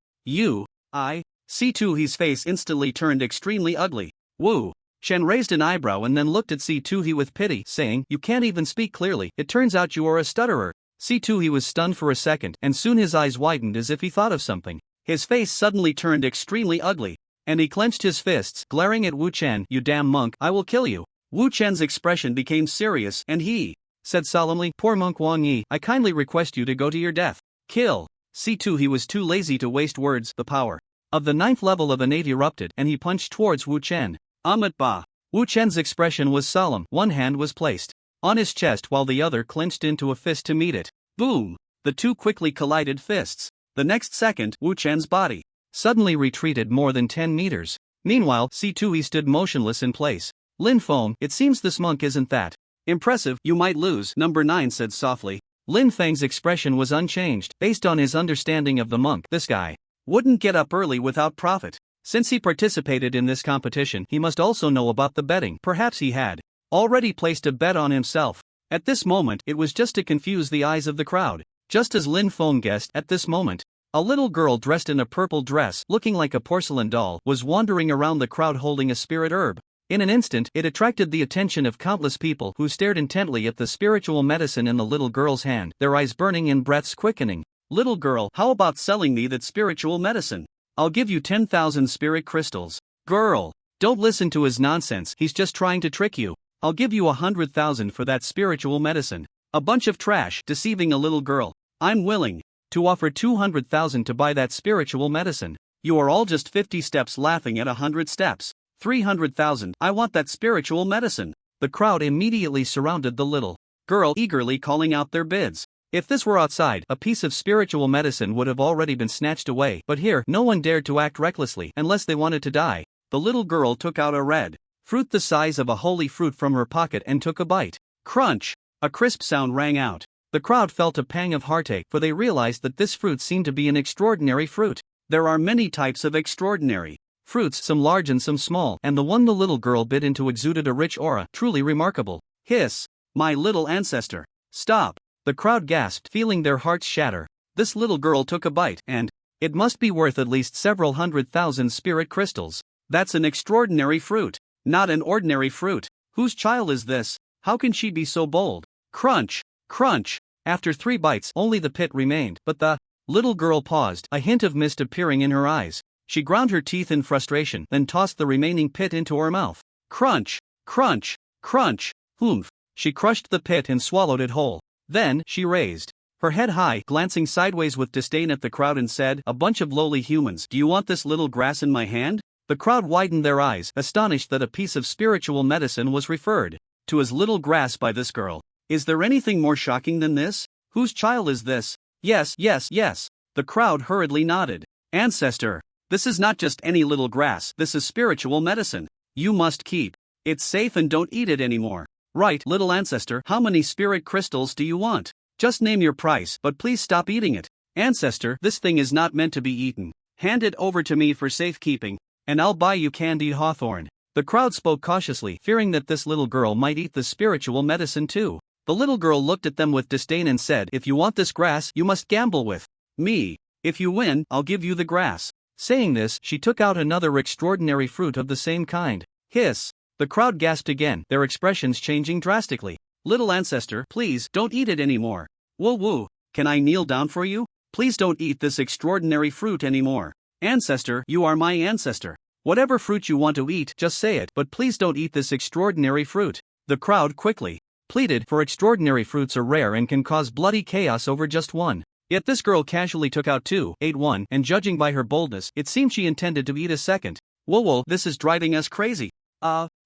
I C2. His face instantly turned extremely ugly. Wu Chen raised an eyebrow and then looked at C2 he with pity, saying, "You can't even speak clearly. It turns out you are a stutterer." C2 he was stunned for a second, and soon his eyes widened as if he thought of something. His face suddenly turned extremely ugly, and he clenched his fists, glaring at Wu Chen. "You damn monk, I will kill you." Wu Chen's expression became serious, and he said solemnly, "Poor monk Wang Yi, I kindly request you to go to your death." Kill. C2 he was too lazy to waste words. The power of the 9th level of innate erupted, and he punched towards Wu Chen. Amat Ba. Wu Chen's expression was solemn. One hand was placed on his chest while the other clenched into a fist to meet it. Boom! The two quickly collided fists. The next second, Wu Chen's body suddenly retreated more than 10 meters. Meanwhile, C2E stood motionless in place. Lin Feng, it seems this monk isn't that impressive. You might lose, number 9 said softly. Lin Feng's expression was unchanged. Based on his understanding of the monk, this guy wouldn't get up early without profit. Since he participated in this competition, he must also know about the betting. Perhaps he had already placed a bet on himself. At this moment, it was just to confuse the eyes of the crowd. Just as Lin Feng guessed, at this moment, a little girl dressed in a purple dress, looking like a porcelain doll, was wandering around the crowd holding a spirit herb. In an instant, it attracted the attention of countless people who stared intently at the spiritual medicine in the little girl's hand, their eyes burning and breaths quickening. "Little girl, how about selling me that spiritual medicine? I'll give you 10,000 spirit crystals." "Girl, don't listen to his nonsense, he's just trying to trick you. I'll give you 100,000 for that spiritual medicine." "A bunch of trash, deceiving a little girl. I'm willing to offer 200,000 to buy that spiritual medicine. You are all just 50 steps laughing at 100 steps. 300,000, I want that spiritual medicine." The crowd immediately surrounded the little girl, eagerly calling out their bids. If this were outside, a piece of spiritual medicine would have already been snatched away, but here, no one dared to act recklessly, unless they wanted to die. The little girl took out a red fruit the size of a holy fruit from her pocket and took a bite. Crunch! A crisp sound rang out. The crowd felt a pang of heartache, for they realized that this fruit seemed to be an extraordinary fruit. There are many types of extraordinary fruits, some large and some small, and the one the little girl bit into exuded a rich aura, truly remarkable. Hiss! My little ancestor! Stop! The crowd gasped, feeling their hearts shatter. This little girl took a bite, and it must be worth at least several 100,000 spirit crystals. That's an extraordinary fruit, not an ordinary fruit. Whose child is this? How can she be so bold? Crunch! Crunch! After 3 bites, only the pit remained, but the little girl paused, a hint of mist appearing in her eyes. She ground her teeth in frustration, then tossed the remaining pit into her mouth. Crunch! Crunch! Crunch! Humph! She crushed the pit and swallowed it whole. Then, she raised her head high, glancing sideways with disdain at the crowd and said, "A bunch of lowly humans, do you want this little grass in my hand?" The crowd widened their eyes, astonished that a piece of spiritual medicine was referred to as little grass by this girl. Is there anything more shocking than this? Whose child is this? Yes, yes, yes. The crowd hurriedly nodded. Ancestor, this is not just any little grass, this is spiritual medicine. You must keep it safe and don't eat it anymore. Right, little ancestor, how many spirit crystals do you want? Just name your price, but please stop eating it. Ancestor, this thing is not meant to be eaten. Hand it over to me for safekeeping, and I'll buy you candied hawthorn. The crowd spoke cautiously, fearing that this little girl might eat the spiritual medicine too. The little girl looked at them with disdain and said, "If you want this grass, you must gamble with me. If you win, I'll give you the grass." Saying this, she took out another extraordinary fruit of the same kind. Hiss! The crowd gasped again, their expressions changing drastically. Little ancestor, please, don't eat it anymore. Woo woo, can I kneel down for you? Please don't eat this extraordinary fruit anymore. Ancestor, you are my ancestor. Whatever fruit you want to eat, just say it, but please don't eat this extraordinary fruit. The crowd quickly pleaded, for extraordinary fruits are rare and can cause bloody chaos over just one. Yet this girl casually took out two, ate one, and judging by her boldness, it seemed she intended to eat a second. Whoa, this is driving us crazy.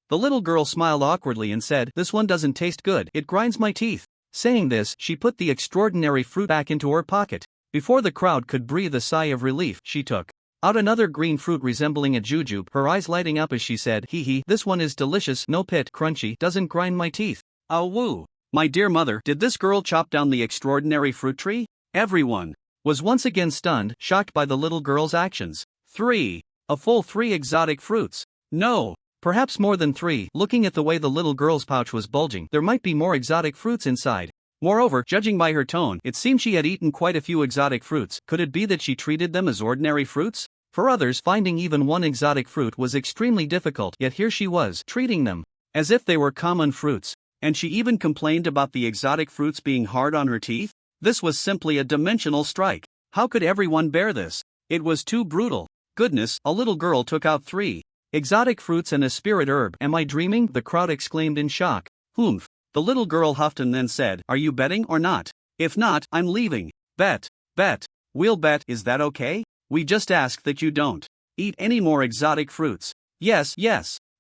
The little girl smiled awkwardly and said, "This one doesn't taste good, it grinds my teeth." Saying this, she put the extraordinary fruit back into her pocket. Before the crowd could breathe a sigh of relief, she took out another green fruit resembling a jujube, her eyes lighting up as she said, "Hee, this one is delicious, no pit, crunchy, doesn't grind my teeth." Oh woo! My dear mother, did this girl chop down the extraordinary fruit tree? Everyone was once again stunned, shocked by the little girl's actions. A full 3 exotic fruits. No, perhaps more than 3. Looking at the way the little girl's pouch was bulging, there might be more exotic fruits inside. Moreover, judging by her tone, it seemed she had eaten quite a few exotic fruits. Could it be that she treated them as ordinary fruits? For others, finding even one exotic fruit was extremely difficult, yet here she was, treating them as if they were common fruits. And she even complained about the exotic fruits being hard on her teeth? This was simply a dimensional strike. How could everyone bear this? It was too brutal. Goodness, a little girl took out 3 exotic fruits and a spirit herb. Am I dreaming? The crowd exclaimed in shock. Humph. The little girl huffed and then said, "Are you betting or not? If not, I'm leaving." Bet. We'll bet, is that okay? We just ask that you don't eat any more exotic fruits. Yes.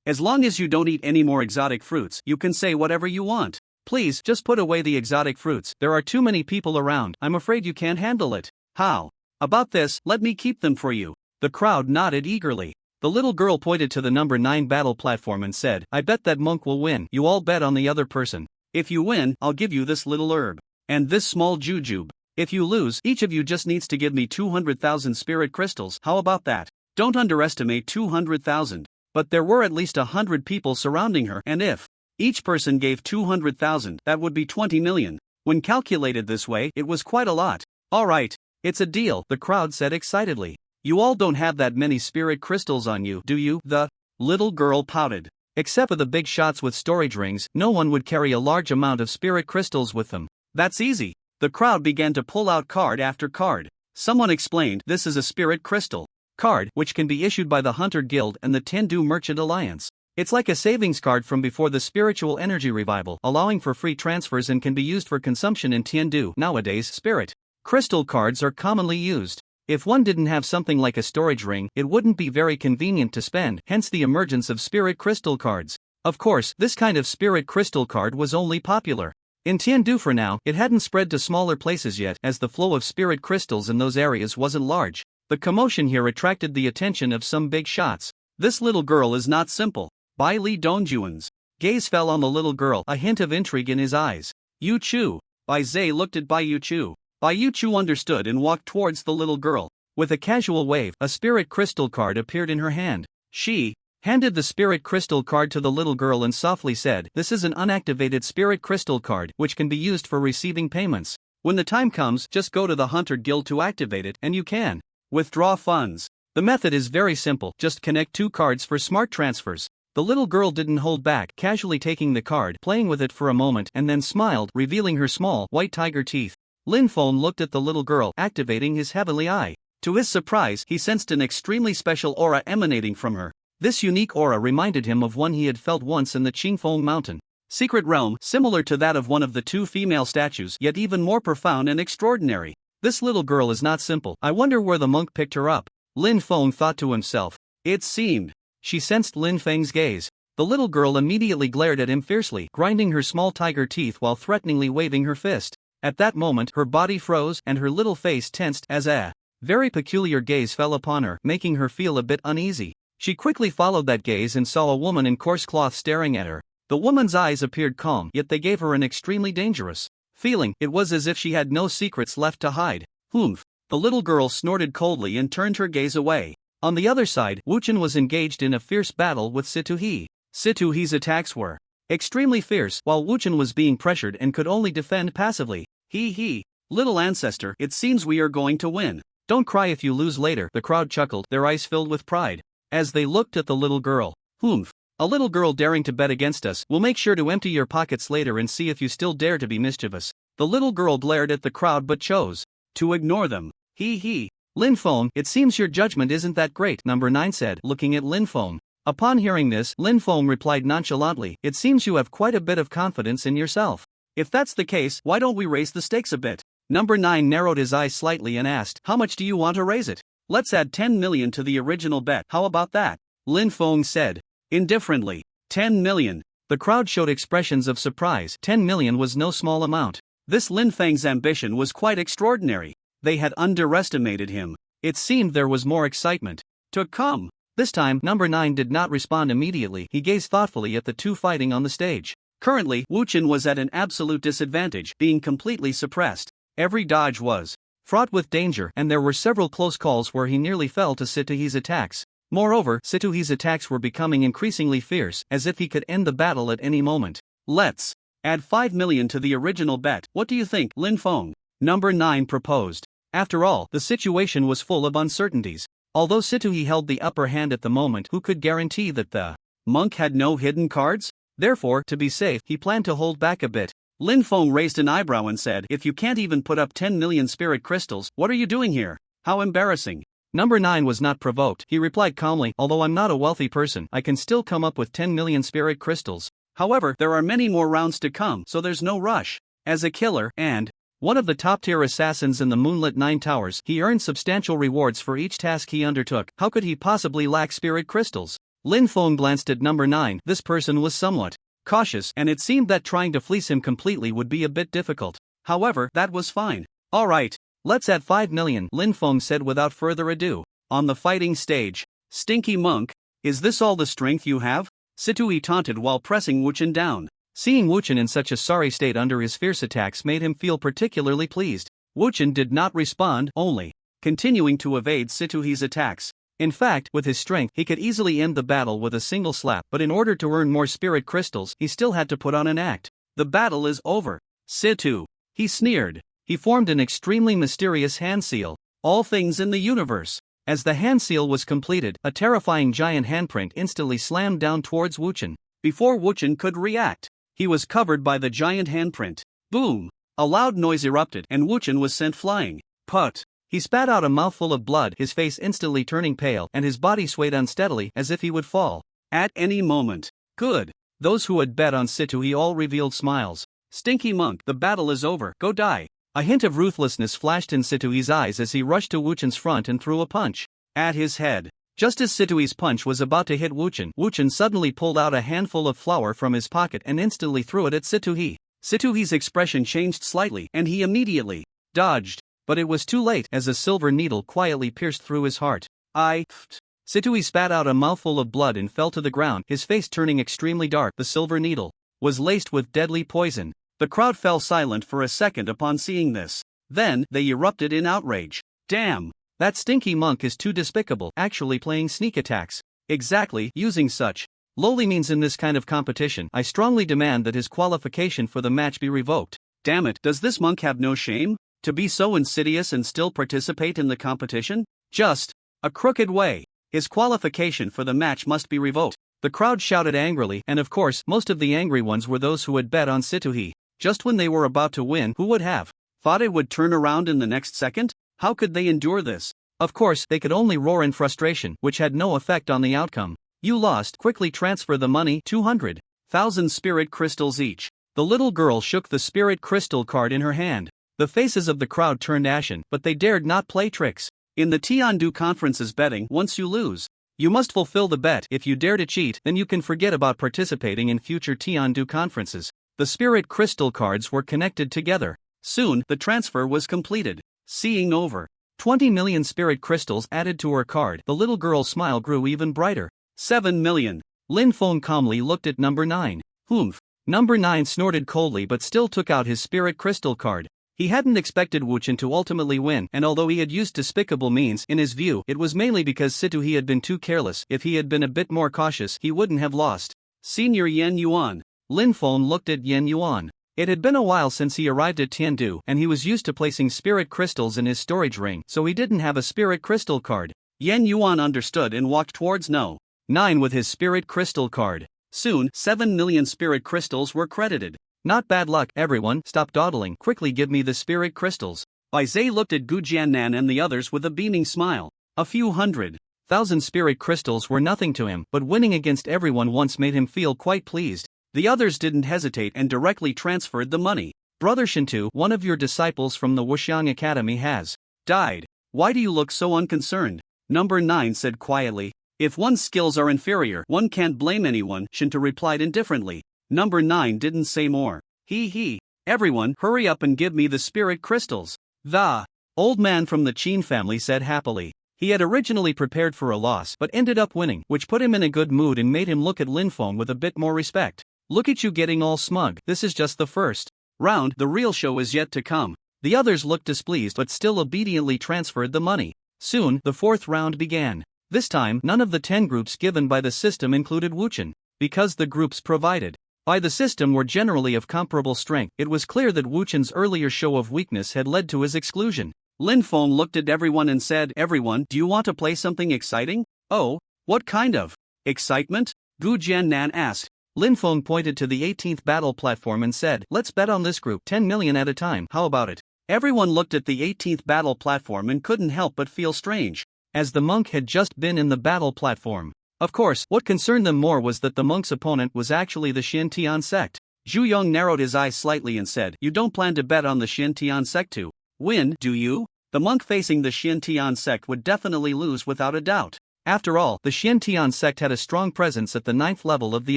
As long as you don't eat any more exotic fruits, you can say whatever you want. Please, just put away the exotic fruits. There are too many people around. I'm afraid you can't handle it. How about this? Let me keep them for you. The crowd nodded eagerly. The little girl pointed to the number 9 battle platform and said, "I bet that monk will win." You all bet on the other person. If you win, I'll give you this little herb and this small jujube. If you lose, each of you just needs to give me 200,000 spirit crystals. How about that? Don't underestimate 200,000. But there were at least 100 people surrounding her, and if each person gave 200,000, that would be 20 million. When calculated this way, it was quite a lot. All right, it's a deal, the crowd said excitedly. You all don't have that many spirit crystals on you, do you? The little girl pouted. Except for the big shots with storage rings, no one would carry a large amount of spirit crystals with them. That's easy. The crowd began to pull out card after card. Someone explained, "This is a spirit crystal card, which can be issued by the Hunter Guild and the Tindu Merchant Alliance. It's like a savings card from before the spiritual energy revival, allowing for free transfers and can be used for consumption in Tindu." Nowadays, spirit crystal cards are commonly used. If one didn't have something like a storage ring, it wouldn't be very convenient to spend, hence the emergence of spirit crystal cards. Of course, this kind of spirit crystal card was only popular in Tindu for now. It hadn't spread to smaller places yet, as the flow of spirit crystals in those areas wasn't large. The commotion here attracted the attention of some big shots. This little girl is not simple. Bai Li Dongjuan's gaze fell on the little girl, a hint of intrigue in his eyes. Yu Chu. Bai Zhe looked at Bai Yu Chu. Bai Yu Chu understood and walked towards the little girl. With a casual wave, a spirit crystal card appeared in her hand. She handed the spirit crystal card to the little girl and softly said, "This is an unactivated spirit crystal card, which can be used for receiving payments. When the time comes, just go to the Hunter Guild to activate it, and you can withdraw funds. The method is very simple, just connect 2 cards for smart transfers." The little girl didn't hold back, casually taking the card, playing with it for a moment, and then smiled, revealing her small, white tiger teeth. Lin Feng looked at the little girl, activating his heavenly eye. To his surprise, he sensed an extremely special aura emanating from her. This unique aura reminded him of one he had felt once in the Qingfeng Mountain secret realm, similar to that of one of the 2 female statues, yet even more profound and extraordinary. This little girl is not simple. I wonder where the monk picked her up. Lin Feng thought to himself. It seemed she sensed Lin Feng's gaze. The little girl immediately glared at him fiercely, grinding her small tiger teeth while threateningly waving her fist. At that moment, her body froze and her little face tensed as a very peculiar gaze fell upon her, making her feel a bit uneasy. She quickly followed that gaze and saw a woman in coarse cloth staring at her. The woman's eyes appeared calm, yet they gave her an extremely dangerous feeling. It was as if she had no secrets left to hide. Humph. The little girl snorted coldly and turned her gaze away. On the other side, Wuchen was engaged in a fierce battle with Situhi. Situhi's attacks were extremely fierce, while Wuchen was being pressured and could only defend passively. He. Little ancestor, it seems we are going to win. Don't cry if you lose later, the crowd chuckled, their eyes filled with pride. As they looked at the little girl. Humph. A little girl daring to bet against us. We'll make sure to empty your pockets later and see if you still dare to be mischievous. The little girl glared at the crowd but chose to ignore them. He. Linfeng, it seems your judgment isn't that great, number 9 said, looking at Linfeng. Upon hearing this, Linfeng replied nonchalantly, it seems you have quite a bit of confidence in yourself. If that's the case, why don't we raise the stakes a bit? Number 9 narrowed his eyes slightly and asked, how much do you want to raise it? Let's add 10 million to the original bet, how about that? Linfeng said. Indifferently. 10 million. The crowd showed expressions of surprise. 10 million was no small amount. This Linfeng's ambition was quite extraordinary. They had underestimated him. It seemed there was more excitement to come. This time, number 9 did not respond immediately. He gazed thoughtfully at the two fighting on the stage. Currently, Wuchen was at an absolute disadvantage, being completely suppressed. Every dodge was fraught with danger, and there were several close calls where he nearly fell to Situhi's attacks. Moreover, Situhi's attacks were becoming increasingly fierce, as if he could end the battle at any moment. Let's add 5 million to the original bet. What do you think, Linfeng? Number 9 proposed. After all, the situation was full of uncertainties. Although Situhi held the upper hand at the moment, who could guarantee that the monk had no hidden cards? Therefore, to be safe, he planned to hold back a bit. Linfeng raised an eyebrow and said, if you can't even put up 10 million spirit crystals, what are you doing here? How embarrassing. Number 9 was not provoked. He replied calmly, although I'm not a wealthy person, I can still come up with 10 million spirit crystals. However, there are many more rounds to come, so there's no rush. As a killer, and one of the top-tier assassins in the Moonlit 9 Towers, he earned substantial rewards for each task he undertook. How could he possibly lack spirit crystals? Linfeng glanced at number 9. This person was somewhat cautious, and it seemed that trying to fleece him completely would be a bit difficult. However, that was fine. Alright, let's add 5 million, Linfeng said without further ado. On the fighting stage, Stinky Monk, is this all the strength you have? Situhi taunted while pressing Wuchen down. Seeing Wuchen in such a sorry state under his fierce attacks made him feel particularly pleased. Wuchen did not respond, only continuing to evade Situhi's attacks. In fact, with his strength, he could easily end the battle with a single slap, but in order to earn more spirit crystals, he still had to put on an act. The battle is over. Situ. He sneered. He formed an extremely mysterious hand seal. All things in the universe. As the hand seal was completed, a terrifying giant handprint instantly slammed down towards Wuchen. Before Wuchen could react, he was covered by the giant handprint. Boom! A loud noise erupted, and Wuchen was sent flying. Put! He spat out a mouthful of blood, his face instantly turning pale, and his body swayed unsteadily, as if he would fall at any moment. Good. Those who had bet on Situhi all revealed smiles. Stinky Monk, the battle is over, go die. A hint of ruthlessness flashed in Situhi's eyes as he rushed to Wuchen's front and threw a punch at his head. Just as Situhi's punch was about to hit Wuchen, Wuchen suddenly pulled out a handful of flour from his pocket and instantly threw it at Situhi. Situhi's expression changed slightly, and he immediately dodged. But it was too late, as a silver needle quietly pierced through his heart. Situhi spat out a mouthful of blood and fell to the ground, his face turning extremely dark. The silver needle was laced with deadly poison. The crowd fell silent for a second upon seeing this. Then, they erupted in outrage. Damn! That stinky monk is too despicable, actually playing sneak attacks. Exactly, using such lowly means in this kind of competition. I strongly demand that his qualification for the match be revoked. Damn it, does this monk have no shame? To be so insidious and still participate in the competition? Just a crooked way. His qualification for the match must be revoked. The crowd shouted angrily, and of course, most of the angry ones were those who had bet on Situhi. Just when they were about to win, who would have thought it would turn around in the next second? How could they endure this? Of course, they could only roar in frustration, which had no effect on the outcome. You lost, quickly transfer the money, 200,000 spirit crystals each. The little girl shook the spirit crystal card in her hand. The faces of the crowd turned ashen, but they dared not play tricks. In the Tindu conference's betting, once you lose, you must fulfill the bet. If you dare to cheat, then you can forget about participating in future Tindu conferences. The spirit crystal cards were connected together. Soon, the transfer was completed. Seeing over 20 million spirit crystals added to her card, the little girl's smile grew even brighter. 7 million. Linfeng calmly looked at number 9. Humph. Number 9 snorted coldly but still took out his spirit crystal card. He hadn't expected Wuchen to ultimately win, and although he had used despicable means, in his view, it was mainly because Situ had been too careless. If he had been a bit more cautious, he wouldn't have lost. Senior Yen Yuan. Lin Feng looked at Yen Yuan. It had been a while since he arrived at Tindu, and he was used to placing spirit crystals in his storage ring, so he didn't have a spirit crystal card. Yen Yuan understood and walked towards No. 9 with his spirit crystal card. Soon, 7 million spirit crystals were credited. Not bad luck, everyone, stop dawdling, quickly give me the spirit crystals. Bai Zhe looked at Gu Jiannan and the others with a beaming smile. A few 100,000 spirit crystals were nothing to him, but winning against everyone once made him feel quite pleased. The others didn't hesitate and directly transferred the money. Brother Shintu, one of your disciples from the Wuxiang Academy has died. Why do you look so unconcerned? Number 9 said quietly. If one's skills are inferior, one can't blame anyone, Shintu replied indifferently. Number 9 didn't say more. He. Everyone, hurry up and give me the spirit crystals. The old man from the Qin family said happily. He had originally prepared for a loss but ended up winning, which put him in a good mood and made him look at Lin Feng with a bit more respect. Look at you getting all smug, this is just the first round, the real show is yet to come. The others looked displeased but still obediently transferred the money. Soon, the fourth round began. This time, none of the 10 groups given by the system included Wuchen, because the groups provided by the system were generally of comparable strength. It was clear that Wuchen's earlier show of weakness had led to his exclusion. Lin Feng looked at everyone and said, Everyone, do you want to play something exciting? Oh, what kind of excitement? Gu Jiannan asked. Lin Feng pointed to the 18th battle platform and said, Let's bet on this group 10 million at a time, how about it? Everyone looked at the 18th battle platform and couldn't help but feel strange, as the monk had just been in the battle platform. Of course, what concerned them more was that the monk's opponent was actually the Xintian sect. Zhu Yong narrowed his eyes slightly and said, You don't plan to bet on the Xintian sect to win, do you? The monk facing the Xintian sect would definitely lose without a doubt. After all, the Xintian sect had a strong presence at the 9th level of the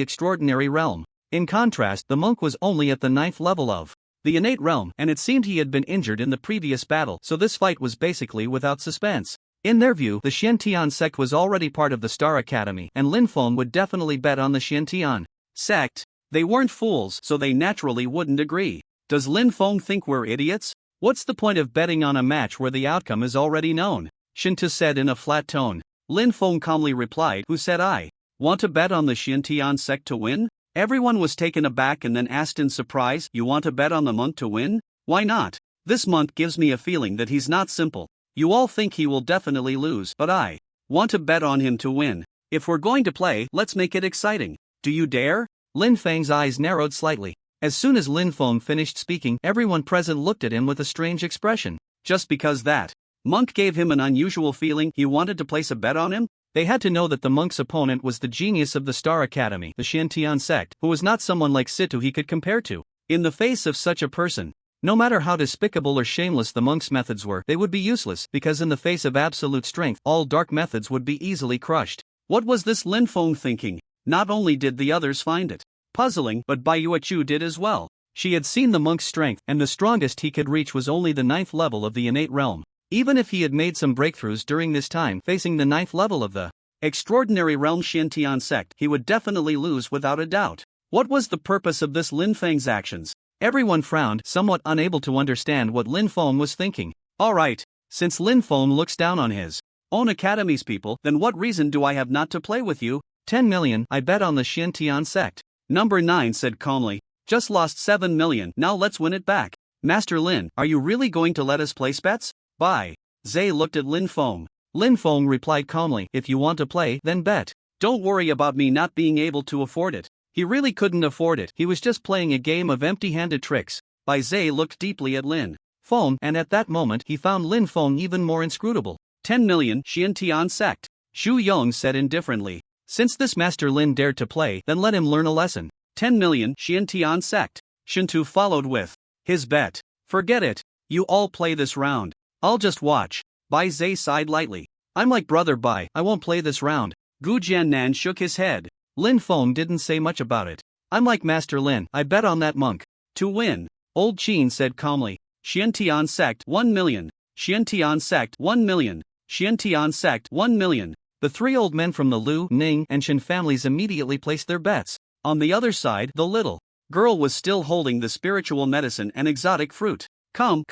extraordinary realm. In contrast, the monk was only at the 9th level of the innate realm, and it seemed he had been injured in the previous battle, so this fight was basically without suspense. In their view, the Xintian sect was already part of the Star Academy, and Lin Feng would definitely bet on the Xintian sect. They weren't fools, so they naturally wouldn't agree. Does Lin Feng think we're idiots? What's the point of betting on a match where the outcome is already known? Shintu said in a flat tone. Lin Feng calmly replied, Who said I want to bet on the Xintian sect to win? Everyone was taken aback and then asked in surprise, You want to bet on the monk to win? Why not? This monk gives me a feeling that he's not simple. You all think he will definitely lose, but I want to bet on him to win. If we're going to play, let's make it exciting. Do you dare? Lin Feng's eyes narrowed slightly. As soon as Lin Feng finished speaking, everyone present looked at him with a strange expression. Just because that monk gave him an unusual feeling, he wanted to place a bet on him? They had to know that the monk's opponent was the genius of the Star Academy, the Xintian sect, who was not someone like Situ he could compare to. In the face of such a person, no matter how despicable or shameless the monk's methods were, they would be useless, because in the face of absolute strength, all dark methods would be easily crushed. What was this Lin Feng thinking? Not only did the others find it puzzling, but Bai Yuechu did as well. She had seen the monk's strength, and the strongest he could reach was only the 9th level of the innate realm. Even if he had made some breakthroughs during this time facing the 9th level of the extraordinary realm Xintian sect, he would definitely lose without a doubt. What was the purpose of this Lin Feng's actions? Everyone frowned, somewhat unable to understand what Lin Feng was thinking. Alright, since Lin Feng looks down on his own academy's people, then what reason do I have not to play with you? 10 million, I bet on the Xintian sect. Number 9 said calmly. Just lost 7 million, now let's win it back. Master Lin, are you really going to let us place bets? Bai Zhe looked at Lin Feng. Lin Feng replied calmly, If you want to play, then bet. Don't worry about me not being able to afford it. He really couldn't afford it, he was just playing a game of empty-handed tricks. Bai Zhe looked deeply at Lin Feng, and at that moment he found Lin Feng even more inscrutable. 10 million, Xintian sect. Xu Yong said indifferently. Since this Master Lin dared to play, then let him learn a lesson. 10 million, Xintian sect. Shintu followed with his bet. Forget it. You all play this round. I'll just watch. Bai Zhe sighed lightly. I'm like Brother Bai, I won't play this round. Gu Jiannan shook his head. Lin Feng didn't say much about it. I'm like Master Lin, I bet on that monk to win. Old Qin said calmly. Xintian sect 1 million. Xintian sect 1 million. Xintian sect 1 million. The 3 old men from the Lu, Ning, and Shen families immediately placed their bets. On the other side, the little girl was still holding the spiritual medicine and exotic fruit. Come,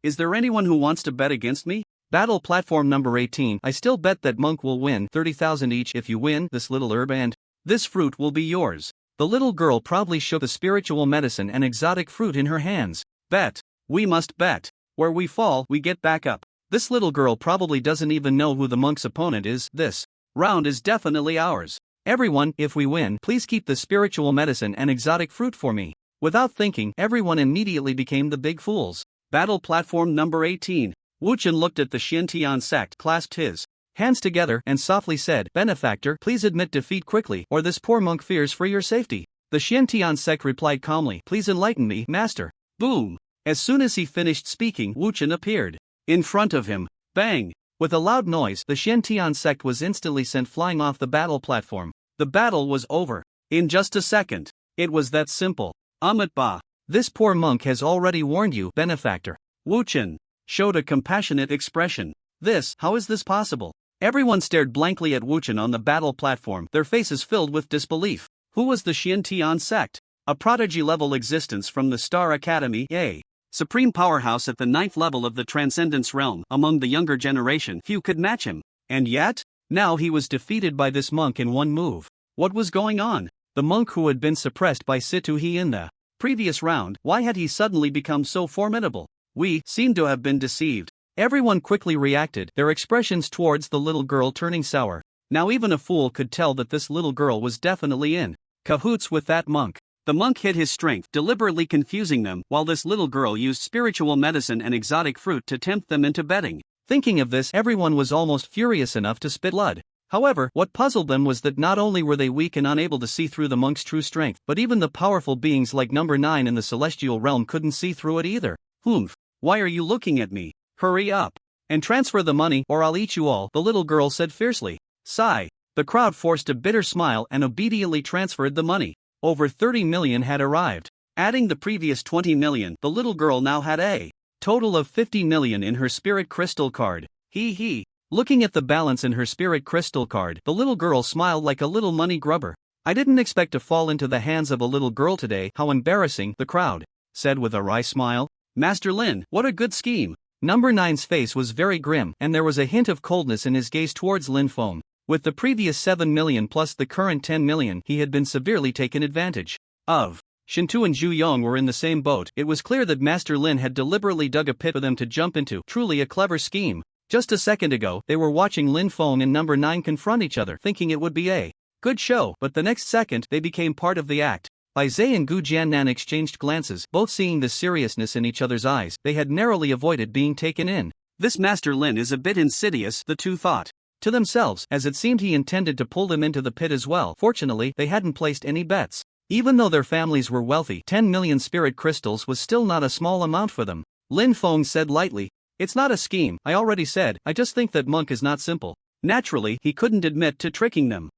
is there anyone who wants to bet against me? Battle platform number 18. I still bet that monk will win 30,000 each if you win this little herb and this fruit will be yours. The little girl proudly shook the spiritual medicine and exotic fruit in her hands. Bet. We must bet. Where we fall, we get back up. This little girl probably doesn't even know who the monk's opponent is. This round is definitely ours. Everyone, if we win, please keep the spiritual medicine and exotic fruit for me. Without thinking, everyone immediately became the big fools. Battle platform number 18. Wuchen looked at the Tian sect, clasped his hands together, and softly said, Benefactor, please admit defeat quickly, or this poor monk fears for your safety. The Tian sect replied calmly, Please enlighten me, master. Boom! As soon as he finished speaking, Wuchen appeared in front of him. Bang! With a loud noise, the Tian sect was instantly sent flying off the battle platform. The battle was over. In just a second. It was that simple. Ba. This poor monk has already warned you, benefactor. Wuchen showed a compassionate expression. How is this possible? Everyone stared blankly at Wuchen on the battle platform, their faces filled with disbelief. Who was the Tian sect? A prodigy-level existence from the Star Academy, a supreme powerhouse at the 9th level of the Transcendence realm. Among the younger generation, few could match him. And yet, now he was defeated by this monk in one move. What was going on? The monk who had been suppressed by Situhi in the previous round, why had he suddenly become so formidable? We seem to have been deceived. Everyone quickly reacted, their expressions towards the little girl turning sour. Now even a fool could tell that this little girl was definitely in cahoots with that monk. The monk hid his strength, deliberately confusing them, while this little girl used spiritual medicine and exotic fruit to tempt them into betting. Thinking of this, everyone was almost furious enough to spit blood. However, what puzzled them was that not only were they weak and unable to see through the monk's true strength, but even the powerful beings like number 9 in the celestial realm couldn't see through it either. Why are you looking at me? Hurry up and transfer the money or I'll eat you all, the little girl said fiercely. Sigh. The crowd forced a bitter smile and obediently transferred the money. Over 30 million had arrived. Adding the previous 20 million, the little girl now had a total of 50 million in her spirit crystal card. Looking at the balance in her spirit crystal card, the little girl smiled like a little money grubber. I didn't expect to fall into the hands of a little girl today, how embarrassing, the crowd said with a wry smile. Master Lin, what a good scheme. Number 9's face was very grim, and there was a hint of coldness in his gaze towards Lin Feng. With the previous 7 million plus the current 10 million, he had been severely taken advantage of. Shintu and Zhu Yong were in the same boat. It was clear that Master Lin had deliberately dug a pit for them to jump into. Truly a clever scheme. Just a second ago, they were watching Lin Feng and number 9 confront each other, thinking it would be a good show, but the next second, they became part of the act. Bai Zhe and Gu Jiannan exchanged glances, both seeing the seriousness in each other's eyes. They had narrowly avoided being taken in. This Master Lin is a bit insidious, the two thought to themselves, as it seemed he intended to pull them into the pit as well. Fortunately, they hadn't placed any bets. Even though their families were wealthy, 10 million spirit crystals was still not a small amount for them. Lin Feng said lightly, It's not a scheme, I already said, I just think that monk is not simple. Naturally, he couldn't admit to tricking them.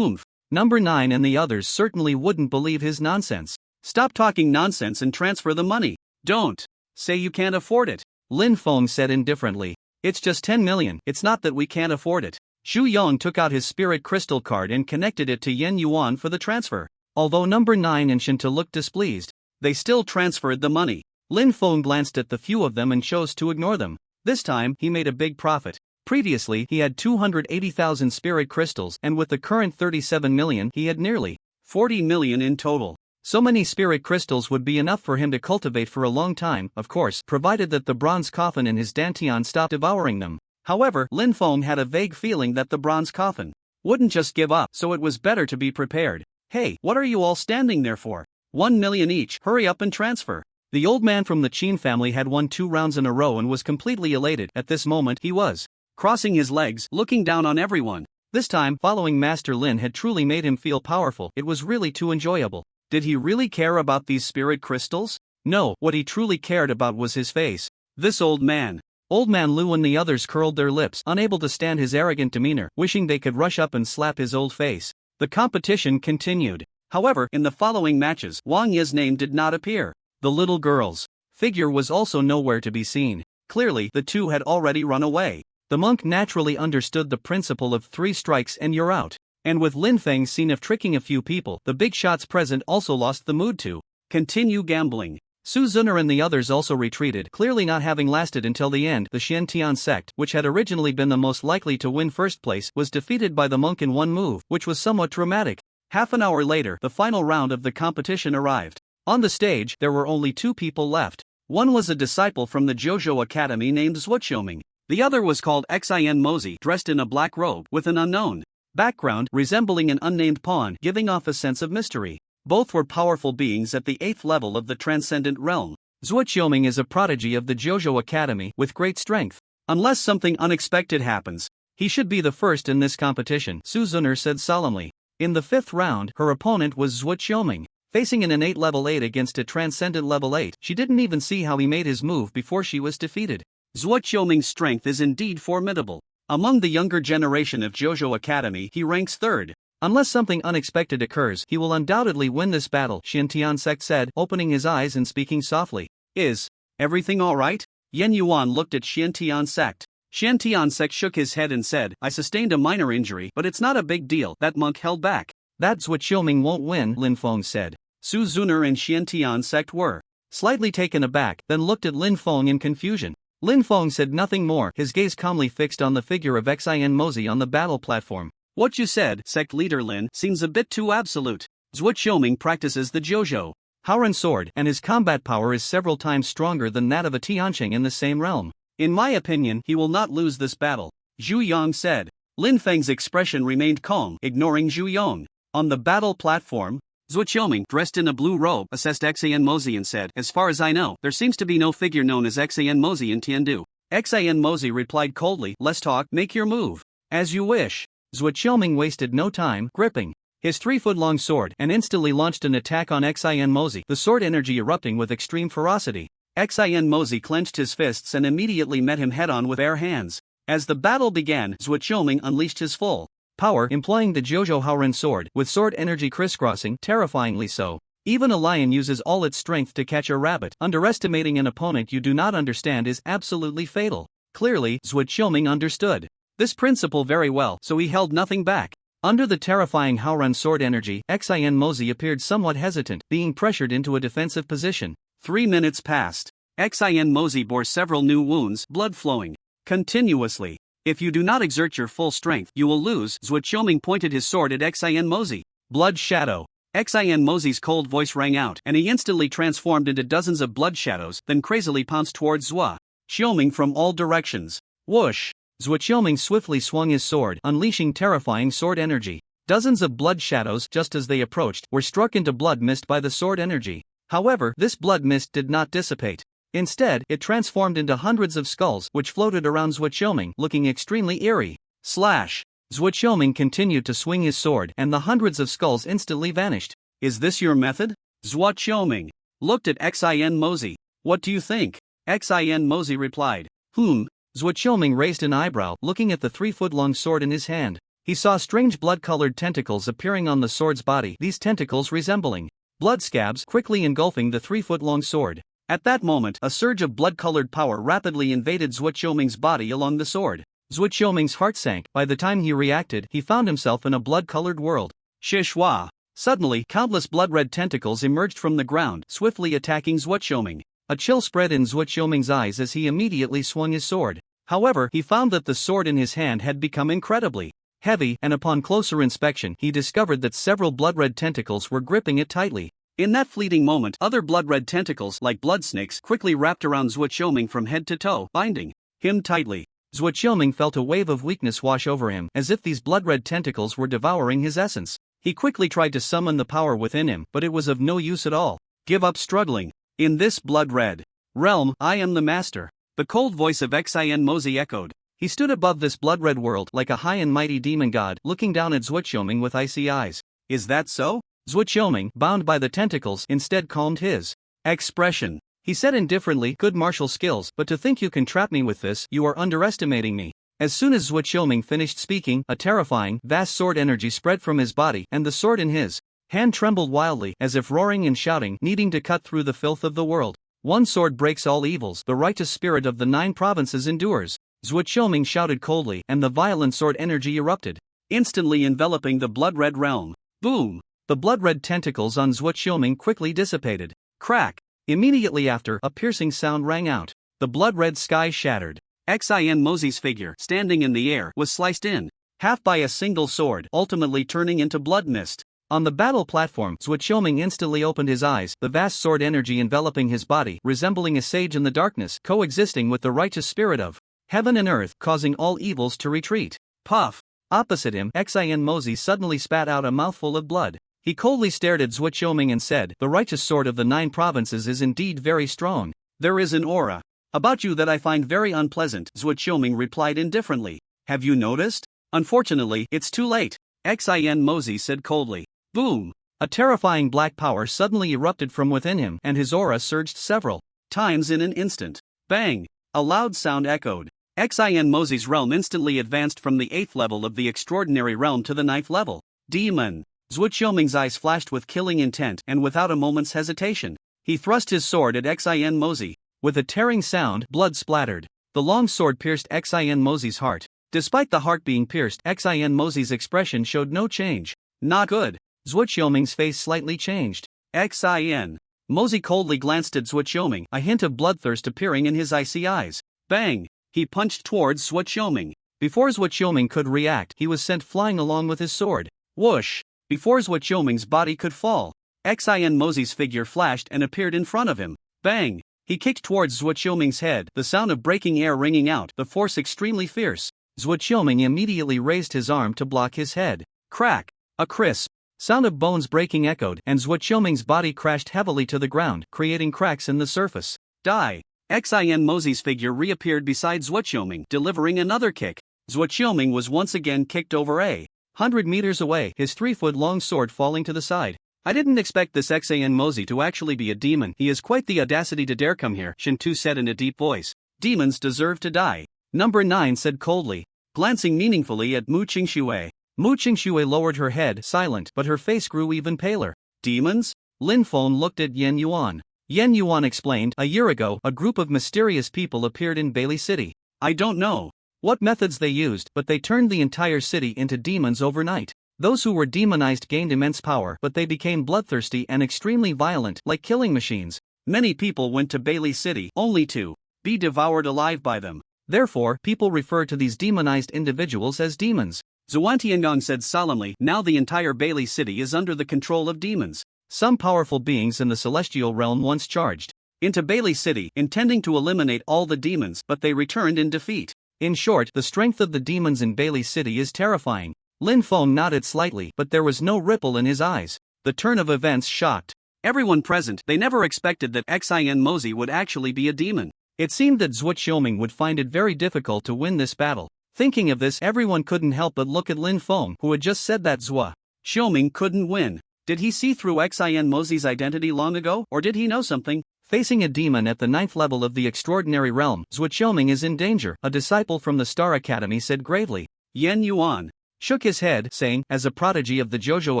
Number 9 and the others certainly wouldn't believe his nonsense. Stop talking nonsense and transfer the money. Don't say you can't afford it. Lin Feng said indifferently. It's just 10 million, it's not that we can't afford it. Zhu Yong took out his spirit crystal card and connected it to Yen Yuan for the transfer. Although number 9 and Shinta looked displeased, they still transferred the money. Lin Feng glanced at the few of them and chose to ignore them. This time, he made a big profit. Previously, he had 280,000 spirit crystals, and with the current 37 million, he had nearly 40 million in total. So many spirit crystals would be enough for him to cultivate for a long time, of course, provided that the bronze coffin in his dantian stopped devouring them. However, Lin Feng had a vague feeling that the bronze coffin wouldn't just give up, so it was better to be prepared. Hey, what are you all standing there for? 1 million each, hurry up and transfer. The old man from the Qin family had won 2 rounds in a row and was completely elated. At this moment, he was crossing his legs, looking down on everyone. This time, following Master Lin had truly made him feel powerful. It was really too enjoyable. Did he really care about these spirit crystals? No, what he truly cared about was his face. This old man. Old Man Lu and the others curled their lips, unable to stand his arrogant demeanor, wishing they could rush up and slap his old face. The competition continued. However, in the following matches, Wang Ye's name did not appear. The little girl's figure was also nowhere to be seen. Clearly, the two had already run away. The monk naturally understood the principle of 3 strikes and you're out. And with Lin Feng's scene of tricking a few people, the big shots present also lost the mood to continue gambling. Su Zuner and the others also retreated, clearly not having lasted until the end. The Xiantian sect, which had originally been the most likely to win first place, was defeated by the monk in one move, which was somewhat dramatic. Half an hour later, the final round of the competition arrived. On the stage, there were only 2 people left. One was a disciple from the Jojo Academy named Zhuoqiuming. The other was called Xin Mozi, dressed in a black robe, with an unknown background, resembling an unnamed pawn, giving off a sense of mystery. Both were powerful beings at the 8th level of the transcendent realm. Zhuoqiuming is a prodigy of the Jojo Academy, with great strength. Unless something unexpected happens, he should be the first in this competition, Su Zuner said solemnly. In the 5th round, her opponent was Zhuoqiuming. Facing an innate level 8 against a transcendent level 8, she didn't even see how he made his move before she was defeated. Zhuoqiuming's strength is indeed formidable. Among the younger generation of Jojo Academy, he ranks 3rd. Unless something unexpected occurs, he will undoubtedly win this battle, Xiantian Sect said, opening his eyes and speaking softly. Is everything alright? Yen Yuan looked at Xiantian Sect. Xiantian Sect shook his head and said, I sustained a minor injury, but it's not a big deal. That monk held back. That's what Xiaoming won't win, Lin Feng said. Su Zuner and Xiantian Sect were slightly taken aback, then looked at Lin Feng in confusion. Lin Feng said nothing more, his gaze calmly fixed on the figure of Xin Mozi on the battle platform. What you said, sect leader Lin, seems a bit too absolute. Zhuoqiuming practices the Jojo Haoran sword, and his combat power is several times stronger than that of a Tianqing in the same realm. In my opinion, he will not lose this battle, Zhu Yang said. Lin Feng's expression remained calm, ignoring Zhu Yong. On the battle platform, Zhuoqiuming, dressed in a blue robe, assessed Xin Mozi and said, as far as I know, there seems to be no figure known as Xin Mozi in Tindu. Xin Mozi replied coldly, less talk, make your move. As you wish. Zhuoqiuming wasted no time, gripping his 3-foot-long sword and instantly launched an attack on Xin Mozi, the sword energy erupting with extreme ferocity. Xin Mozi clenched his fists and immediately met him head-on with bare hands. As the battle began, Zhuoqiuming unleashed his full power, employing the Jojo Haoran sword, with sword energy crisscrossing, terrifyingly so. Even a lion uses all its strength to catch a rabbit. Underestimating an opponent you do not understand is absolutely fatal. Clearly, Zhuoqiuming understood this principle very well, so he held nothing back. Under the terrifying Haoran sword energy, Xin Mozi appeared somewhat hesitant, being pressured into a defensive position. 3 minutes passed. Xin Mozi bore several new wounds, blood flowing continuously. If you do not exert your full strength, you will lose. Zhuoqiuming pointed his sword at Xin Mozi. Blood shadow. Xin Mozi's cold voice rang out, and he instantly transformed into dozens of blood shadows, then crazily pounced towards Zhuoqiuming from all directions. Whoosh! Zhuoqiuming swiftly swung his sword, unleashing terrifying sword energy. Dozens of blood shadows, just as they approached, were struck into blood mist by the sword energy. However, this blood mist did not dissipate. Instead, it transformed into hundreds of skulls, which floated around Zhuoqiuming, looking extremely eerie. Slash! Zhuoqiuming continued to swing his sword, and the hundreds of skulls instantly vanished. Is this your method? Zhuoqiuming looked at Xin Mozi. What do you think? Xin Mozi replied. Zhuoqiuming raised an eyebrow, looking at the 3-foot-long sword in his hand. He saw strange blood-colored tentacles appearing on the sword's body, these tentacles resembling blood scabs quickly engulfing the 3-foot-long sword. At that moment, a surge of blood-colored power rapidly invaded Zhuoqiuming's body along the sword. Zhuoqiuming's heart sank. By the time he reacted, he found himself in a blood-colored world. Shishwa! Suddenly, countless blood-red tentacles emerged from the ground, swiftly attacking Zhuoqiuming. A chill spread in Zhuoqiuming's eyes as he immediately swung his sword. However, he found that the sword in his hand had become incredibly heavy, and upon closer inspection, he discovered that several blood-red tentacles were gripping it tightly. In that fleeting moment, other blood-red tentacles, like blood snakes, quickly wrapped around Zhuoqiuming from head to toe, binding him tightly. Zhuoqiuming felt a wave of weakness wash over him, as if these blood-red tentacles were devouring his essence. He quickly tried to summon the power within him, but it was of no use at all. Give up struggling. In this blood-red realm, I am the master. The cold voice of Xin Mozi echoed. He stood above this blood-red world like a high and mighty demon god, looking down at Zhuoqiuming with icy eyes. Is that so? Zhuoqiuming, bound by the tentacles, instead calmed his expression. He said indifferently, good martial skills, but to think you can trap me with this, you are underestimating me. As soon as Zhuoqiuming finished speaking, a terrifying, vast sword energy spread from his body, and the sword in his hand trembled wildly, as if roaring and shouting, needing to cut through the filth of the world. One sword breaks all evils, the righteous spirit of the 9 provinces endures. Zhuoqiuming shouted coldly, and the violent sword energy erupted. instantly enveloping the blood-red realm. Boom! The blood-red tentacles on Zhuo Qiuming quickly dissipated. Crack! Immediately after, a piercing sound rang out. The blood-red sky shattered. Xin Mozi's figure, standing in the air, was sliced in half by a single sword, ultimately turning into blood mist. On the battle platform, Zhuo Qiuming instantly opened his eyes, the vast sword energy enveloping his body, resembling a sage in the darkness, coexisting with the righteous spirit of heaven and earth, causing all evils to retreat. Puff! Opposite him, Xin Mozi suddenly spat out a mouthful of blood. He coldly stared at Zhuo Qiuming and said, "The righteous sword of the 9 provinces is indeed very strong. There is an aura about you that I find very unpleasant," Zhuo Qiuming replied indifferently. "Have you noticed?" "Unfortunately, it's too late," Xin Mozi said coldly. Boom! A terrifying black power suddenly erupted from within him, and his aura surged several times in an instant. Bang! A loud sound echoed. Xin Mozi's realm instantly advanced from the 8th level of the extraordinary realm to the 9th level. Demon! Zhuo Qiuming's eyes flashed with killing intent, and without a moment's hesitation, he thrust his sword at Xin Mozi. With a tearing sound, blood splattered. The long sword pierced Xin Mozi's heart. Despite the heart being pierced, Xin Mozi's expression showed no change. Not good. Zhuo Qiuming's face slightly changed. Xin Mozi coldly glanced at Zhuo Qiuming, a hint of bloodthirst appearing in his icy eyes. Bang! He punched towards Zhuo Qiuming. Before Zhuo Qiuming could react, he was sent flying along with his sword. Whoosh! Before Zhuo Qiuming's body could fall, Xin Mozi's figure flashed and appeared in front of him. Bang! He kicked towards Zhuo Qiuming's head, the sound of breaking air ringing out, the force extremely fierce. Zhuo Qiuming immediately raised his arm to block his head. Crack! A crisp sound of bones breaking echoed, and Zhuo Qiuming's body crashed heavily to the ground, creating cracks in the surface. Die! Xin Mozi's figure reappeared beside Zhuo Qiuming, delivering another kick. Zhuo Qiuming was once again kicked over 100 meters away, his 3-foot-long sword falling to the side. "I didn't expect this Xin Mozi to actually be a demon. He has quite the audacity to dare come here," Shintu said in a deep voice. "Demons deserve to die." Number 9 said coldly, glancing meaningfully at Mu Qingxue. Mu Qingxue lowered her head, silent, but her face grew even paler. "Demons?" Linfeng looked at Yen Yuan. Yen Yuan explained, "A year ago, a group of mysterious people appeared in Bailey City. I don't know what methods they used, but they turned the entire city into demons overnight. Those who were demonized gained immense power, but they became bloodthirsty and extremely violent, like killing machines. Many people went to Bailey City, only to be devoured alive by them. Therefore, people refer to these demonized individuals as demons." Zuantiangong said solemnly, "Now the entire Bailey City is under the control of demons. Some powerful beings in the celestial realm once charged into Bailey City, intending to eliminate all the demons, but they returned in defeat. In short, the strength of the demons in Bailey City is terrifying." Linfeng nodded slightly, but there was no ripple in his eyes. The turn of events shocked everyone present. They never expected that Xin Mozi would actually be a demon. It seemed that Zhuo Qiuming would find it very difficult to win this battle. Thinking of this, everyone couldn't help but look at Linfeng, who had just said that Zhuo Qiuming couldn't win. Did he see through Xin Mozi's identity long ago, or did he know something? Facing a demon at the 9th level of the extraordinary realm, Zhuo Qiuming is in danger, a disciple from the Star Academy said gravely. Yen Yuan shook his head, saying, "As a prodigy of the Jojo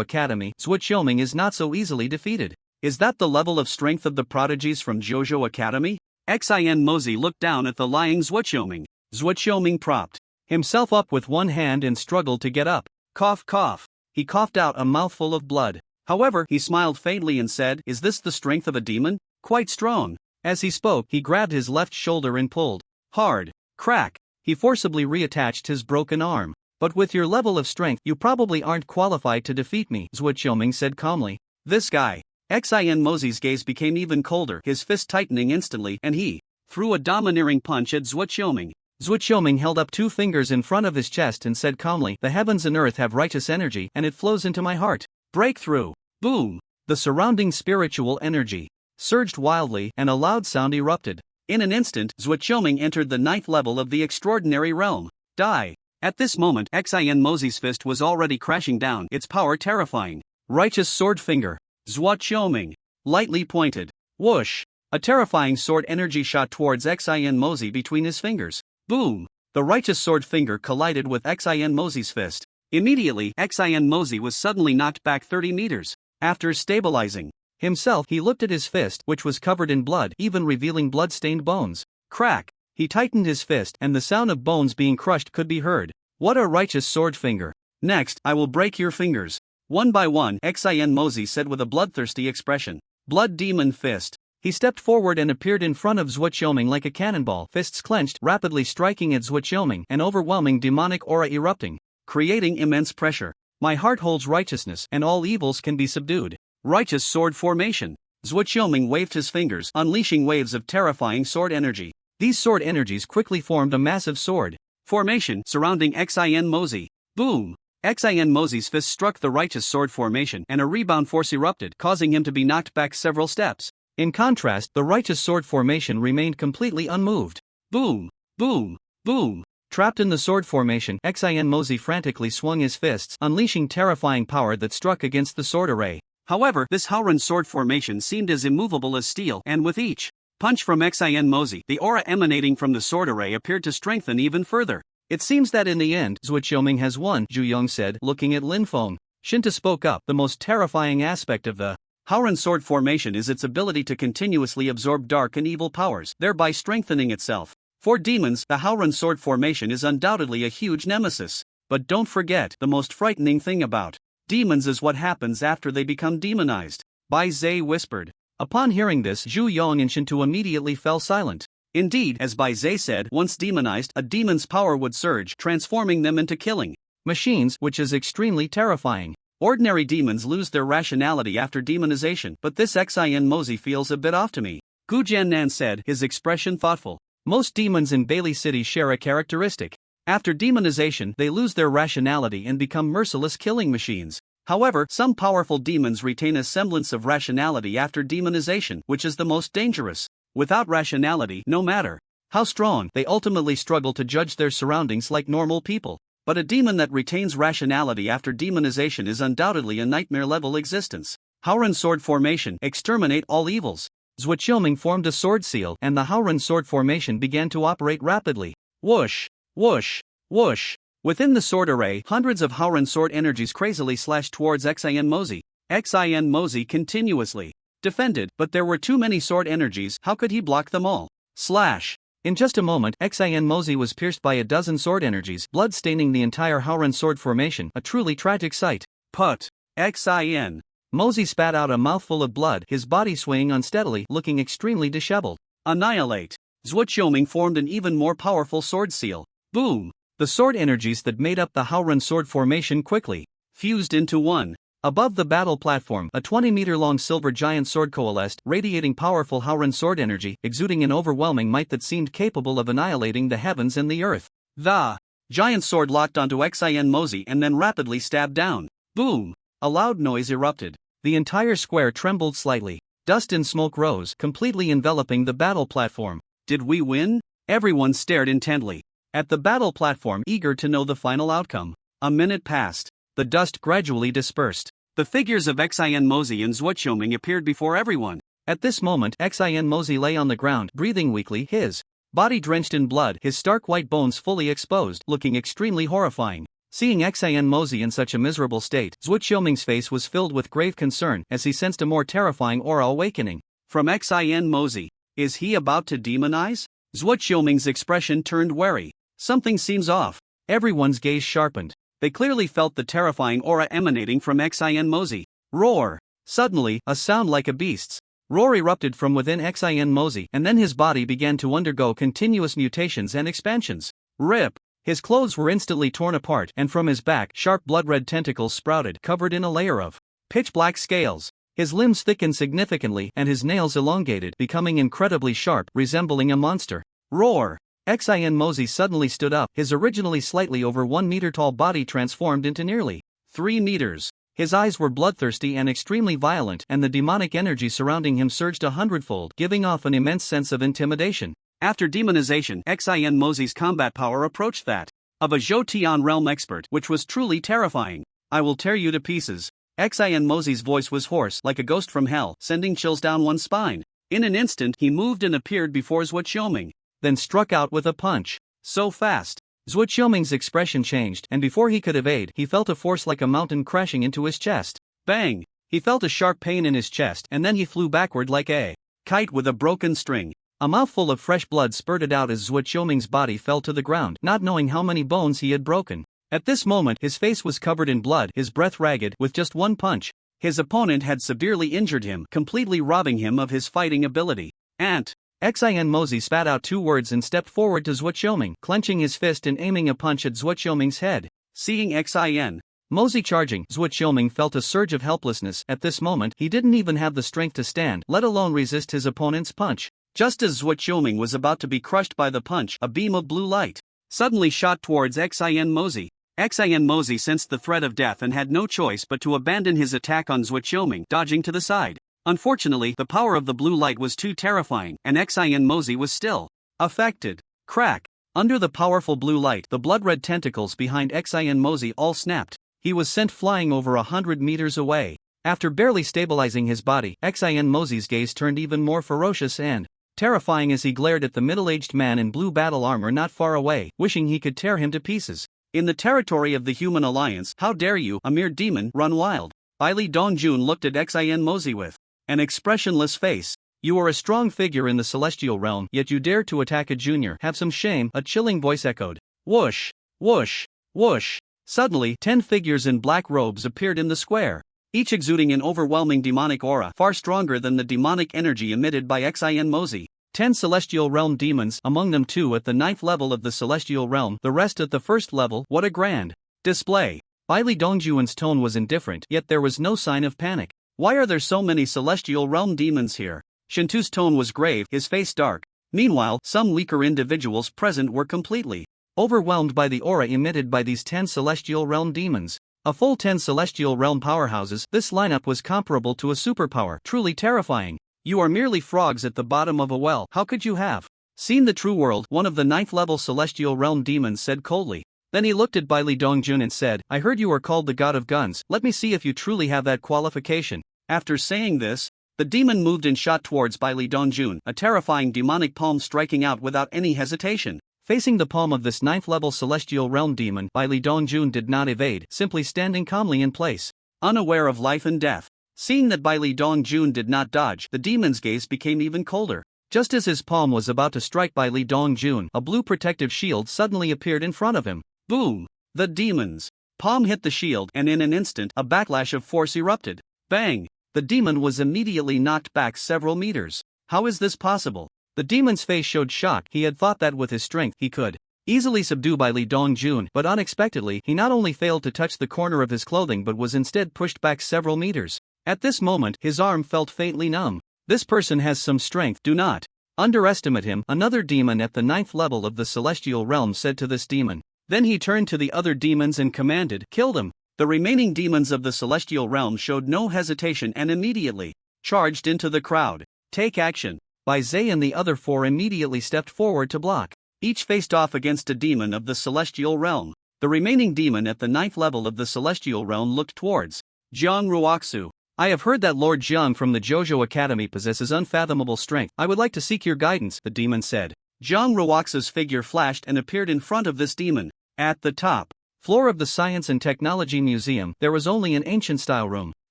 Academy, Zhuo Qiuming is not so easily defeated." "Is that the level of strength of the prodigies from Jojo Academy?" Xin Mozi looked down at the lying Zhuo Qiuming. Zhuo Qiuming propped himself up with one hand and struggled to get up. Cough, cough. He coughed out a mouthful of blood. However, he smiled faintly and said, "Is this the strength of a demon? Quite strong." As he spoke, he grabbed his left shoulder and pulled hard. Crack. He forcibly reattached his broken arm. "But with your level of strength, you probably aren't qualified to defeat me," Zhuo Qiuming said calmly. "This guy." Xin Mozi's gaze became even colder, his fist tightening instantly, and he threw a domineering punch at Zhuo Qiuming. Zhuo Qiuming held up 2 fingers in front of his chest and said calmly, "The heavens and earth have righteous energy, and it flows into my heart." Breakthrough. Boom. The surrounding spiritual energy surged wildly, and a loud sound erupted. In an instant, Zhuo Qiuming entered the 9th level of the extraordinary realm. Die. At this moment, Xin Mozi's fist was already crashing down, its power terrifying. Righteous sword finger. Zhuo Qiuming lightly pointed. Whoosh. A terrifying sword energy shot towards Xin Mozi between his fingers. Boom. The righteous sword finger collided with Xin Mozi's fist. Immediately, Xin Mozi was suddenly knocked back 30 meters. After stabilizing himself, he looked at his fist, which was covered in blood, even revealing blood-stained bones. Crack. He tightened his fist, and the sound of bones being crushed could be heard. What a righteous sword finger. Next, I will break your fingers. One by one, Xin Mozi said with a bloodthirsty expression. Blood Demon Fist. He stepped forward and appeared in front of Zhuo Qiuming like a cannonball, fists clenched, rapidly striking at Zhuo Qiuming, an overwhelming demonic aura erupting, creating immense pressure. My heart holds righteousness, and all evils can be subdued. Righteous Sword Formation. Zhuo Qiuming waved his fingers, unleashing waves of terrifying sword energy. These sword energies quickly formed a massive sword formation surrounding Xin Mozi. Boom! Xin Mozi's fist struck the Righteous Sword Formation, and a rebound force erupted, causing him to be knocked back several steps. In contrast, the Righteous Sword Formation remained completely unmoved. Boom! Boom! Boom! Trapped in the sword formation, Xin Mozi frantically swung his fists, unleashing terrifying power that struck against the sword array. However, this Howren sword formation seemed as immovable as steel, and with each punch from Xin Mozi, the aura emanating from the sword array appeared to strengthen even further. It seems that in the end, Zhuo Qiuming has won, Zhu Yong said, looking at Lin Feng. Shinta spoke up. The most terrifying aspect of the Howren sword formation is its ability to continuously absorb dark and evil powers, thereby strengthening itself. For demons, the Howren sword formation is undoubtedly a huge nemesis. But don't forget, the most frightening thing about demons is what happens after they become demonized. Bai Zhe whispered. Upon hearing this, Zhu Yong and Shintu immediately fell silent. Indeed, as Bai Zhe said, once demonized, a demon's power would surge, transforming them into killing machines, which is extremely terrifying. Ordinary demons lose their rationality after demonization, but this Xin Mozi feels a bit off to me. Gu Jiannan said, his expression thoughtful. Most demons in Bailey City share a characteristic. After demonization, they lose their rationality and become merciless killing machines. However, some powerful demons retain a semblance of rationality after demonization, which is the most dangerous. Without rationality, no matter how strong, they ultimately struggle to judge their surroundings like normal people. But a demon that retains rationality after demonization is undoubtedly a nightmare-level existence. Howren sword formation, exterminate all evils. Zhuo Qiuming formed a sword seal, and the Howren sword formation began to operate rapidly. Whoosh! Whoosh! Whoosh! Within the sword array, hundreds of Howren sword energies crazily slashed towards Xin Mozi. Xin Mozi continuously defended, but there were too many sword energies. How could he block them all? Slash! In just a moment, Xin Mozi was pierced by a dozen sword energies, blood staining the entire Howren sword formation, a truly tragic sight. Put! Xin Mozi spat out a mouthful of blood, his body swaying unsteadily, looking extremely disheveled. Annihilate! Zhuo Qiuming formed an even more powerful sword seal. Boom! The sword energies that made up the Howren sword formation quickly fused into one. Above the battle platform, a 20-meter-long silver giant sword coalesced, radiating powerful Howren sword energy, exuding an overwhelming might that seemed capable of annihilating the heavens and the earth. The giant sword locked onto Xin Mozi and then rapidly stabbed down. Boom! A loud noise erupted. The entire square trembled slightly. Dust and smoke rose, completely enveloping the battle platform. Did we win? Everyone stared intently at the battle platform, eager to know the final outcome. A minute passed. The dust gradually dispersed. The figures of Xin Mozi and Zhuo Qiuming appeared before everyone. At this moment, Xin Mozi lay on the ground, breathing weakly, his body drenched in blood, his stark white bones fully exposed, looking extremely horrifying. Seeing Xin Mozi in such a miserable state, Zhuo Qiuming's face was filled with grave concern as he sensed a more terrifying aura awakening from Xin Mozi. Is he about to demonize? Zhuo Qiuming's expression turned wary. Something seems off. Everyone's gaze sharpened. They clearly felt the terrifying aura emanating from Xin Mozi. Roar! Suddenly, a sound like a beast's roar erupted from within Xin Mozi, and then his body began to undergo continuous mutations and expansions. Rip! His clothes were instantly torn apart, and from his back, sharp blood-red tentacles sprouted, covered in a layer of pitch-black scales. His limbs thickened significantly, and his nails elongated, becoming incredibly sharp, resembling a monster. Roar! Xin Mozi suddenly stood up, his originally slightly over 1 meter tall body transformed into nearly 3 meters. His eyes were bloodthirsty and extremely violent, and the demonic energy surrounding him surged 100-fold, giving off an immense sense of intimidation. After demonization, Xin Mozi's combat power approached that of a Zhou Tian realm expert, which was truly terrifying. I will tear you to pieces. Xin Mozi's voice was hoarse, like a ghost from hell, sending chills down one's spine. In an instant, he moved and appeared before Zhuo Qiuming, then struck out with a punch. So fast. Zhuo Qiuming's expression changed, and before he could evade, he felt a force like a mountain crashing into his chest. Bang! He felt a sharp pain in his chest, and then he flew backward like a kite with a broken string. A mouthful of fresh blood spurted out as Zhuo Qiuming's body fell to the ground, not knowing how many bones he had broken. At this moment, his face was covered in blood, his breath ragged, with just one punch. His opponent had severely injured him, completely robbing him of his fighting ability. Ant. Xin Mozi spat out 2 words and stepped forward to Zhuoxiuming, clenching his fist and aiming a punch at Zhuoxiuming's head. Seeing Xin Mozi charging, Zhuoxiuming felt a surge of helplessness. At this moment, he didn't even have the strength to stand, let alone resist his opponent's punch. Just as Zhuoxiuming was about to be crushed by the punch, a beam of blue light suddenly shot towards Xin Mozi. Xin Mozi sensed the threat of death and had no choice but to abandon his attack on Zhuoxiuming, dodging to the side. Unfortunately, the power of the blue light was too terrifying, and Xin Mozi was still affected. Crack! Under the powerful blue light, the blood-red tentacles behind Xin Mozi all snapped. He was sent flying over 100 meters away. After barely stabilizing his body, Xin Mozi's gaze turned even more ferocious and terrifying as he glared at the middle-aged man in blue battle armor not far away, wishing he could tear him to pieces. In the territory of the Human Alliance, how dare you, a mere demon, run wild? Baili Dongjun looked at Xin Mozi with an expressionless face. You are a strong figure in the celestial realm, yet you dare to attack a junior. Have some shame, a chilling voice echoed. Whoosh, whoosh, whoosh. Suddenly, 10 figures in black robes appeared in the square, each exuding an overwhelming demonic aura, far stronger than the demonic energy emitted by Xin Mozi. 10 celestial realm demons, among them 2 at the 9th level of the celestial realm, the rest at the 1st level. What a grand display! Baili Dongjuan's tone was indifferent, yet there was no sign of panic. Why are there so many celestial realm demons here? Shintu's tone was grave, his face dark. Meanwhile, some weaker individuals present were completely overwhelmed by the aura emitted by these 10 celestial realm demons. A full 10 celestial realm powerhouses, this lineup was comparable to a superpower, truly terrifying. You are merely frogs at the bottom of a well. How could you have seen the true world? One of the 9th level celestial realm demons said coldly. Then he looked at Baili Dongjun and said, I heard you are called the god of guns. Let me see if you truly have that qualification. After saying this, the demon moved and shot towards Baili Dongjun, a terrifying demonic palm striking out without any hesitation. Facing the palm of this 9th level celestial realm demon, Baili Dongjun did not evade, simply standing calmly in place, unaware of life and death. Seeing that Baili Dongjun did not dodge, the demon's gaze became even colder. Just as his palm was about to strike Baili Dongjun, a blue protective shield suddenly appeared in front of him. Boom! The demon's palm hit the shield, and in an instant, a backlash of force erupted. Bang! The demon was immediately knocked back several meters. How is this possible? The demon's face showed shock. He had thought that with his strength, he could easily subdue Baili Dongjun, but unexpectedly, he not only failed to touch the corner of his clothing but was instead pushed back several meters. At this moment, his arm felt faintly numb. This person has some strength, do not underestimate him, another demon at the 9th level of the celestial realm said to this demon. Then he turned to the other demons and commanded, kill them. The remaining demons of the celestial realm showed no hesitation and immediately charged into the crowd. Take action. Bai Zhe and the other 4 immediately stepped forward to block. Each faced off against a demon of the celestial realm. The remaining demon at the 9th level of the celestial realm looked towards Jiang Ruoxu. I have heard that Lord Jiang from the Jojo Academy possesses unfathomable strength. I would like to seek your guidance, the demon said. Jiang Ruoxu's figure flashed and appeared in front of this demon. At the top floor of the Science and Technology Museum, there was only an ancient-style room.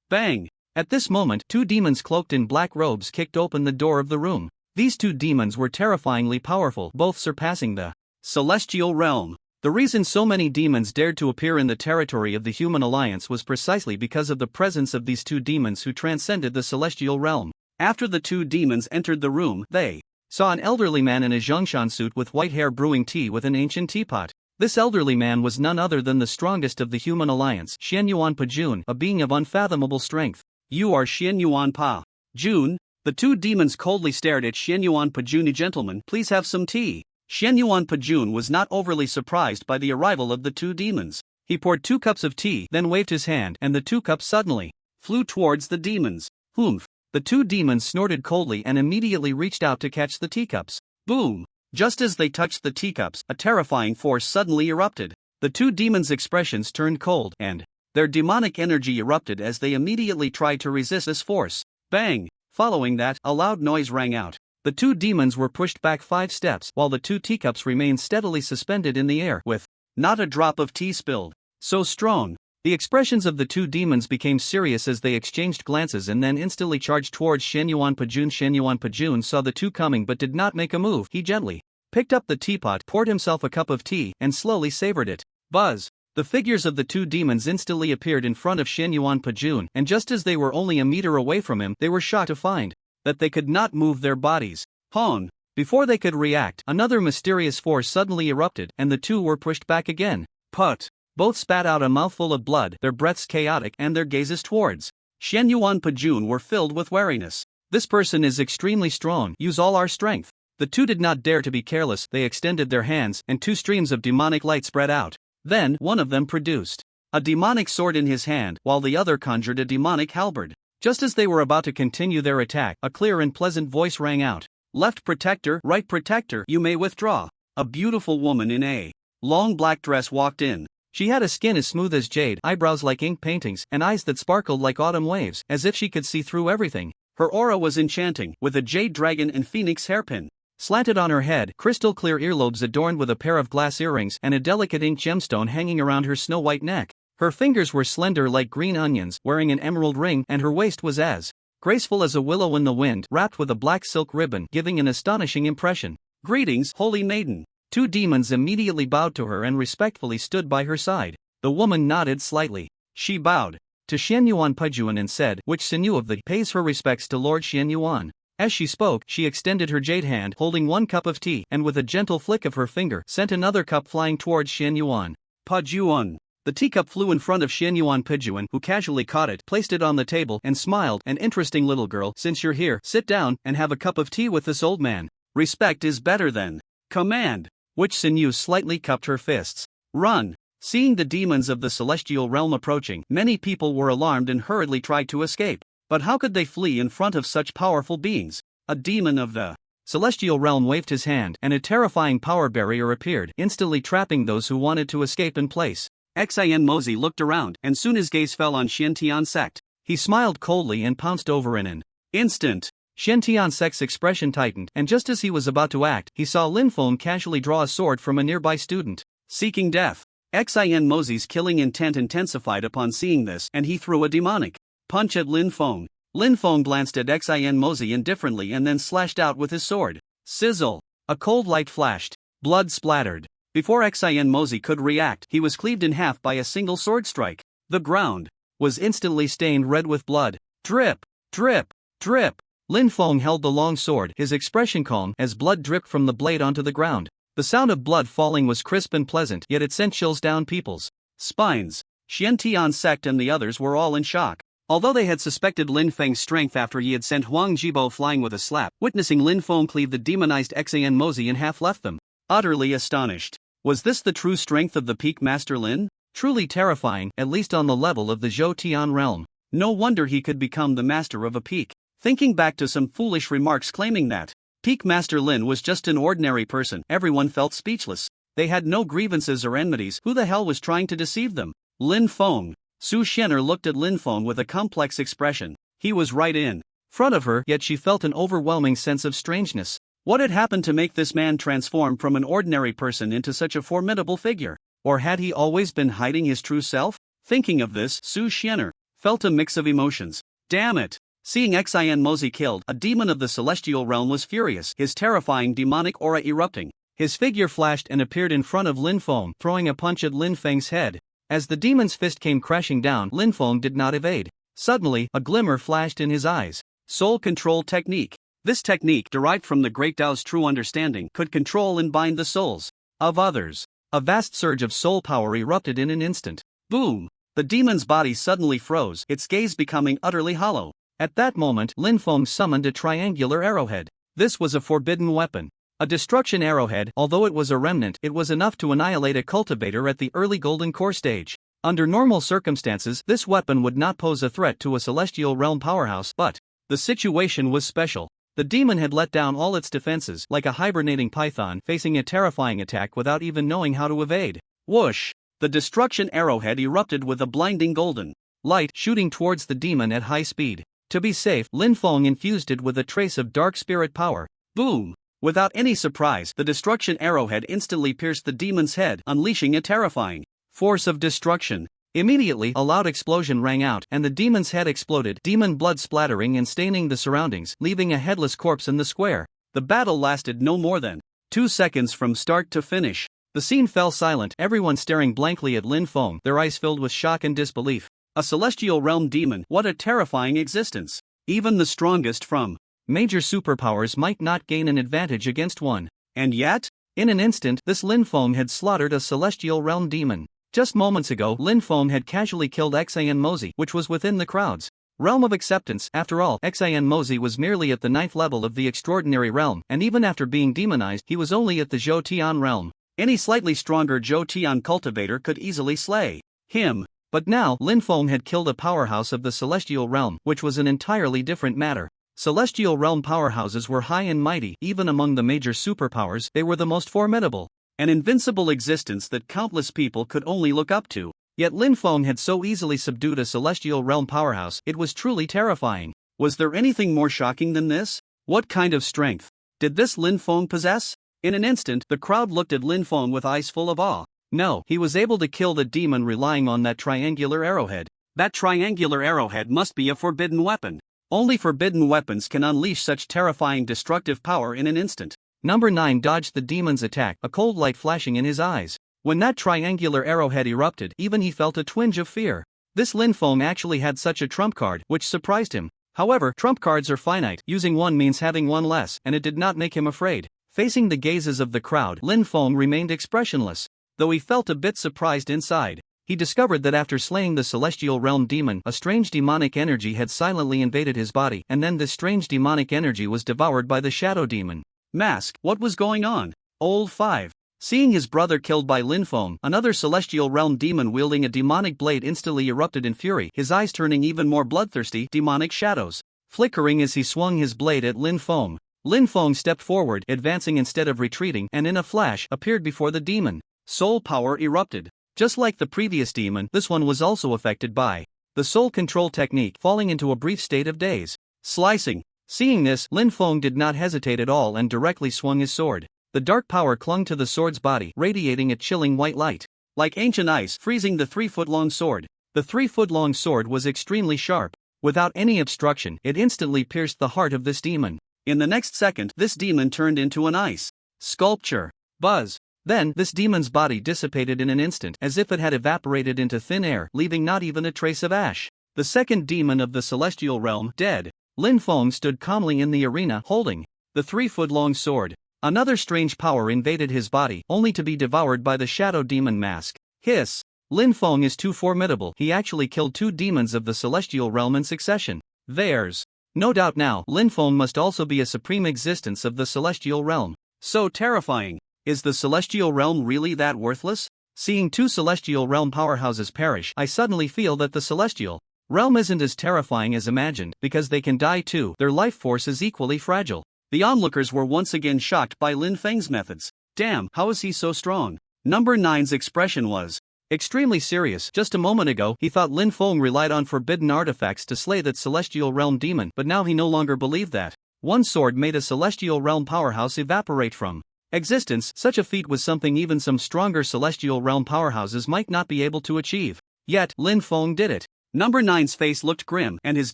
Bang! At this moment, 2 demons cloaked in black robes kicked open the door of the room. These 2 demons were terrifyingly powerful, both surpassing the celestial realm. The reason so many demons dared to appear in the territory of the Human Alliance was precisely because of the presence of these 2 demons who transcended the celestial realm. After the 2 demons entered the room, they saw an elderly man in a Zhongshan suit with white hair brewing tea with an ancient teapot. This elderly man was none other than the strongest of the Human Alliance, Xianyuan Pa Jun, a being of unfathomable strength. You are Xianyuan Pa Jun? The 2 demons coldly stared at Xianyuan Pa Jun. Gentlemen, please have some tea. Xianyuan Pa Jun was not overly surprised by the arrival of the 2 demons. He poured 2 cups of tea, then waved his hand, and the 2 cups suddenly flew towards the demons. Humph! The 2 demons snorted coldly and immediately reached out to catch the teacups. Boom! Just as they touched the teacups, a terrifying force suddenly erupted. The 2 demons' expressions turned cold, and their demonic energy erupted as they immediately tried to resist this force. Bang! Following that, a loud noise rang out. The 2 demons were pushed back 5 steps, while the 2 teacups remained steadily suspended in the air, with not a drop of tea spilled. So strong! The expressions of the 2 demons became serious as they exchanged glances and then instantly charged towards Xianyuan Pa Jun. Xianyuan Pa Jun saw the 2 coming but did not make a move. He gently picked up the teapot, poured himself a cup of tea, and slowly savored it. Buzz! The figures of the two demons instantly appeared in front of Xianyuan Pajun, and just as they were only a meter away from him, they were shocked to find that they could not move their bodies. Hon! Before they could react, another mysterious force suddenly erupted, and the two were pushed back again. Put! Both spat out a mouthful of blood, their breaths chaotic and their gazes towards Xianyuan Pajun were filled with wariness. This person is extremely strong, use all our strength. The two did not dare to be careless, they extended their hands, and two streams of demonic light spread out. Then, one of them produced a demonic sword in his hand, while the other conjured a demonic halberd. Just as they were about to continue their attack, a clear and pleasant voice rang out. Left protector, right protector, you may withdraw. A beautiful woman in a long black dress walked in. She had a skin as smooth as jade, eyebrows like ink paintings, and eyes that sparkled like autumn waves, as if she could see through everything. Her aura was enchanting, with a jade dragon and phoenix hairpin slanted on her head, crystal clear earlobes adorned with a pair of glass earrings, and a delicate ink gemstone hanging around her snow-white neck. Her fingers were slender like green onions, wearing an emerald ring, and her waist was as graceful as a willow in the wind, wrapped with a black silk ribbon, giving an astonishing impression. Greetings, holy maiden. Two demons immediately bowed to her and respectfully stood by her side. The woman nodded slightly. She bowed to Xianyuan Pajun and said, which sinew of the pays her respects to Lord Xianyuan. As she spoke, she extended her jade hand, holding one cup of tea, and with a gentle flick of her finger, sent another cup flying towards Xianyuan Pajun. The teacup flew in front of Xianyuan Pajun, who casually caught it, placed it on the table, and smiled. An interesting little girl, since you're here, sit down, and have a cup of tea with this old man. Respect is better than command. Which sinew slightly cupped her fists. Run! Seeing the demons of the celestial realm approaching, many people were alarmed and hurriedly tried to escape. But how could they flee in front of such powerful beings? A demon of the celestial realm waved his hand, and a terrifying power barrier appeared, instantly trapping those who wanted to escape in place. Xian Mozi looked around, and soon his gaze fell on Xiantian Sect. He smiled coldly and pounced over in an instant. Xiantian Sect's expression tightened, and just as he was about to act, he saw Linfeng casually draw a sword from a nearby student, seeking death. Xian Mozi's killing intent intensified upon seeing this, and he threw a demonic punch at Linfeng. Linfeng glanced at Xian Mozi indifferently and then slashed out with his sword. Sizzle! A cold light flashed. Blood splattered. Before Xian Mozi could react, he was cleaved in half by a single sword strike. The ground was instantly stained red with blood. Drip! Drip! Drip! Linfeng held the long sword, his expression calm, as blood dripped from the blade onto the ground. The sound of blood falling was crisp and pleasant, yet it sent chills down people's spines. Xiantian Sect and the others were all in shock. Although they had suspected Linfeng's strength after he had sent Huang Jibo flying with a slap, witnessing Linfeng cleave the demonized Xian Mozi in half left them utterly astonished. Was this the true strength of the Peak Master Lin? Truly terrifying, at least on the level of the Zhou Tian realm. No wonder he could become the master of a peak. Thinking back to some foolish remarks claiming that Peak Master Lin was just an ordinary person, everyone felt speechless. They had no grievances or enmities. Who the hell was trying to deceive them? Linfeng. Su Shen'er looked at Linfeng with a complex expression. He was right in front of her, yet she felt an overwhelming sense of strangeness. What had happened to make this man transform from an ordinary person into such a formidable figure? Or had he always been hiding his true self? Thinking of this, Su Shen'er felt a mix of emotions. Damn it! Seeing Xian Mozi killed, a demon of the celestial realm was furious, his terrifying demonic aura erupting. His figure flashed and appeared in front of Linfeng, throwing a punch at Linfeng's head. As the demon's fist came crashing down, Linfeng did not evade. Suddenly, a glimmer flashed in his eyes. Soul Control Technique. This technique, derived from the Great Tao's true understanding, could control and bind the souls of others. A vast surge of soul power erupted in an instant. Boom! The demon's body suddenly froze, its gaze becoming utterly hollow. At that moment, Linfeng summoned a triangular arrowhead. This was a forbidden weapon. A destruction arrowhead. Although it was a remnant, it was enough to annihilate a cultivator at the early Golden Core stage. Under normal circumstances, this weapon would not pose a threat to a celestial realm powerhouse, but the situation was special. The demon had let down all its defenses, like a hibernating python facing a terrifying attack without even knowing how to evade. Whoosh! The destruction arrowhead erupted with a blinding golden light, shooting towards the demon at high speed. To be safe, Linfeng infused it with a trace of dark spirit power. Boom! Without any surprise, the destruction arrowhead instantly pierced the demon's head, unleashing a terrifying force of destruction. Immediately, a loud explosion rang out, and the demon's head exploded, demon blood splattering and staining the surroundings, leaving a headless corpse in the square. The battle lasted no more than 2 seconds from start to finish. The scene fell silent, everyone staring blankly at Lin Feng, their eyes filled with shock and disbelief. A celestial realm demon, what a terrifying existence. Even the strongest from major superpowers might not gain an advantage against one. And yet, in an instant, this Lin Feng had slaughtered a celestial realm demon. Just moments ago, Lin Feng had casually killed Xian Mozi, which was within the crowd's realm of acceptance. After all, Xian Mozi was merely at the 9th level of the extraordinary realm, and even after being demonized, he was only at the Zhou Tian realm. Any slightly stronger Zhou Tian cultivator could easily slay him. But now, Lin Feng had killed a powerhouse of the celestial realm, which was an entirely different matter. Celestial realm powerhouses were high and mighty, even among the major superpowers, they were the most formidable. An invincible existence that countless people could only look up to. Yet Lin Feng had so easily subdued a celestial realm powerhouse, it was truly terrifying. Was there anything more shocking than this? What kind of strength did this Lin Feng possess? In an instant, the crowd looked at Lin Feng with eyes full of awe. No, he was able to kill the demon relying on that triangular arrowhead. That triangular arrowhead must be a forbidden weapon. Only forbidden weapons can unleash such terrifying destructive power in an instant. Number 9 dodged the demon's attack, a cold light flashing in his eyes. When that triangular arrowhead erupted, even he felt a twinge of fear. This Lin Feng actually had such a trump card, which surprised him. However, trump cards are finite, using one means having one less, and it did not make him afraid. Facing the gazes of the crowd, Lin Feng remained expressionless. Though he felt a bit surprised inside, he discovered that after slaying the celestial realm demon, a strange demonic energy had silently invaded his body, and then this strange demonic energy was devoured by the shadow demon. Mask, what was going on? Old 5. Seeing his brother killed by Lin Feng, another celestial realm demon wielding a demonic blade instantly erupted in fury, his eyes turning even more bloodthirsty, demonic shadows flickering as he swung his blade at Lin Feng. Lin Feng stepped forward, advancing instead of retreating, and in a flash, appeared before the demon. Soul power erupted. Just like the previous demon, this one was also affected by the soul control technique, falling into a brief state of daze. Slicing. Seeing this, Lin Feng did not hesitate at all and directly swung his sword. The dark power clung to the sword's body, radiating a chilling white light. Like ancient ice, freezing the 3-foot-long sword. The 3-foot-long sword was extremely sharp. Without any obstruction, it instantly pierced the heart of this demon. In the next second, this demon turned into an ice sculpture. Buzz. Then, this demon's body dissipated in an instant, as if it had evaporated into thin air, leaving not even a trace of ash. The second demon of the celestial realm, dead. Lin Feng stood calmly in the arena, holding the 3-foot-long sword. Another strange power invaded his body, only to be devoured by the shadow demon mask. Hiss. Lin Feng is too formidable, he actually killed 2 demons of the celestial realm in succession. There's no doubt now, Lin Feng must also be a supreme existence of the celestial realm. So terrifying. Is the celestial realm really that worthless? Seeing 2 celestial realm powerhouses perish, I suddenly feel that the celestial realm isn't as terrifying as imagined, because they can die too, their life force is equally fragile. The onlookers were once again shocked by Lin Feng's methods. Damn, how is he so strong? Number 9's expression was extremely serious. Just a moment ago, he thought Lin Feng relied on forbidden artifacts to slay that celestial realm demon, but now he no longer believed that one sword made a celestial realm powerhouse evaporate from existence. Such a feat was something even some stronger celestial realm powerhouses might not be able to achieve. Yet, Lin Feng did it. Number 9's face looked grim, and his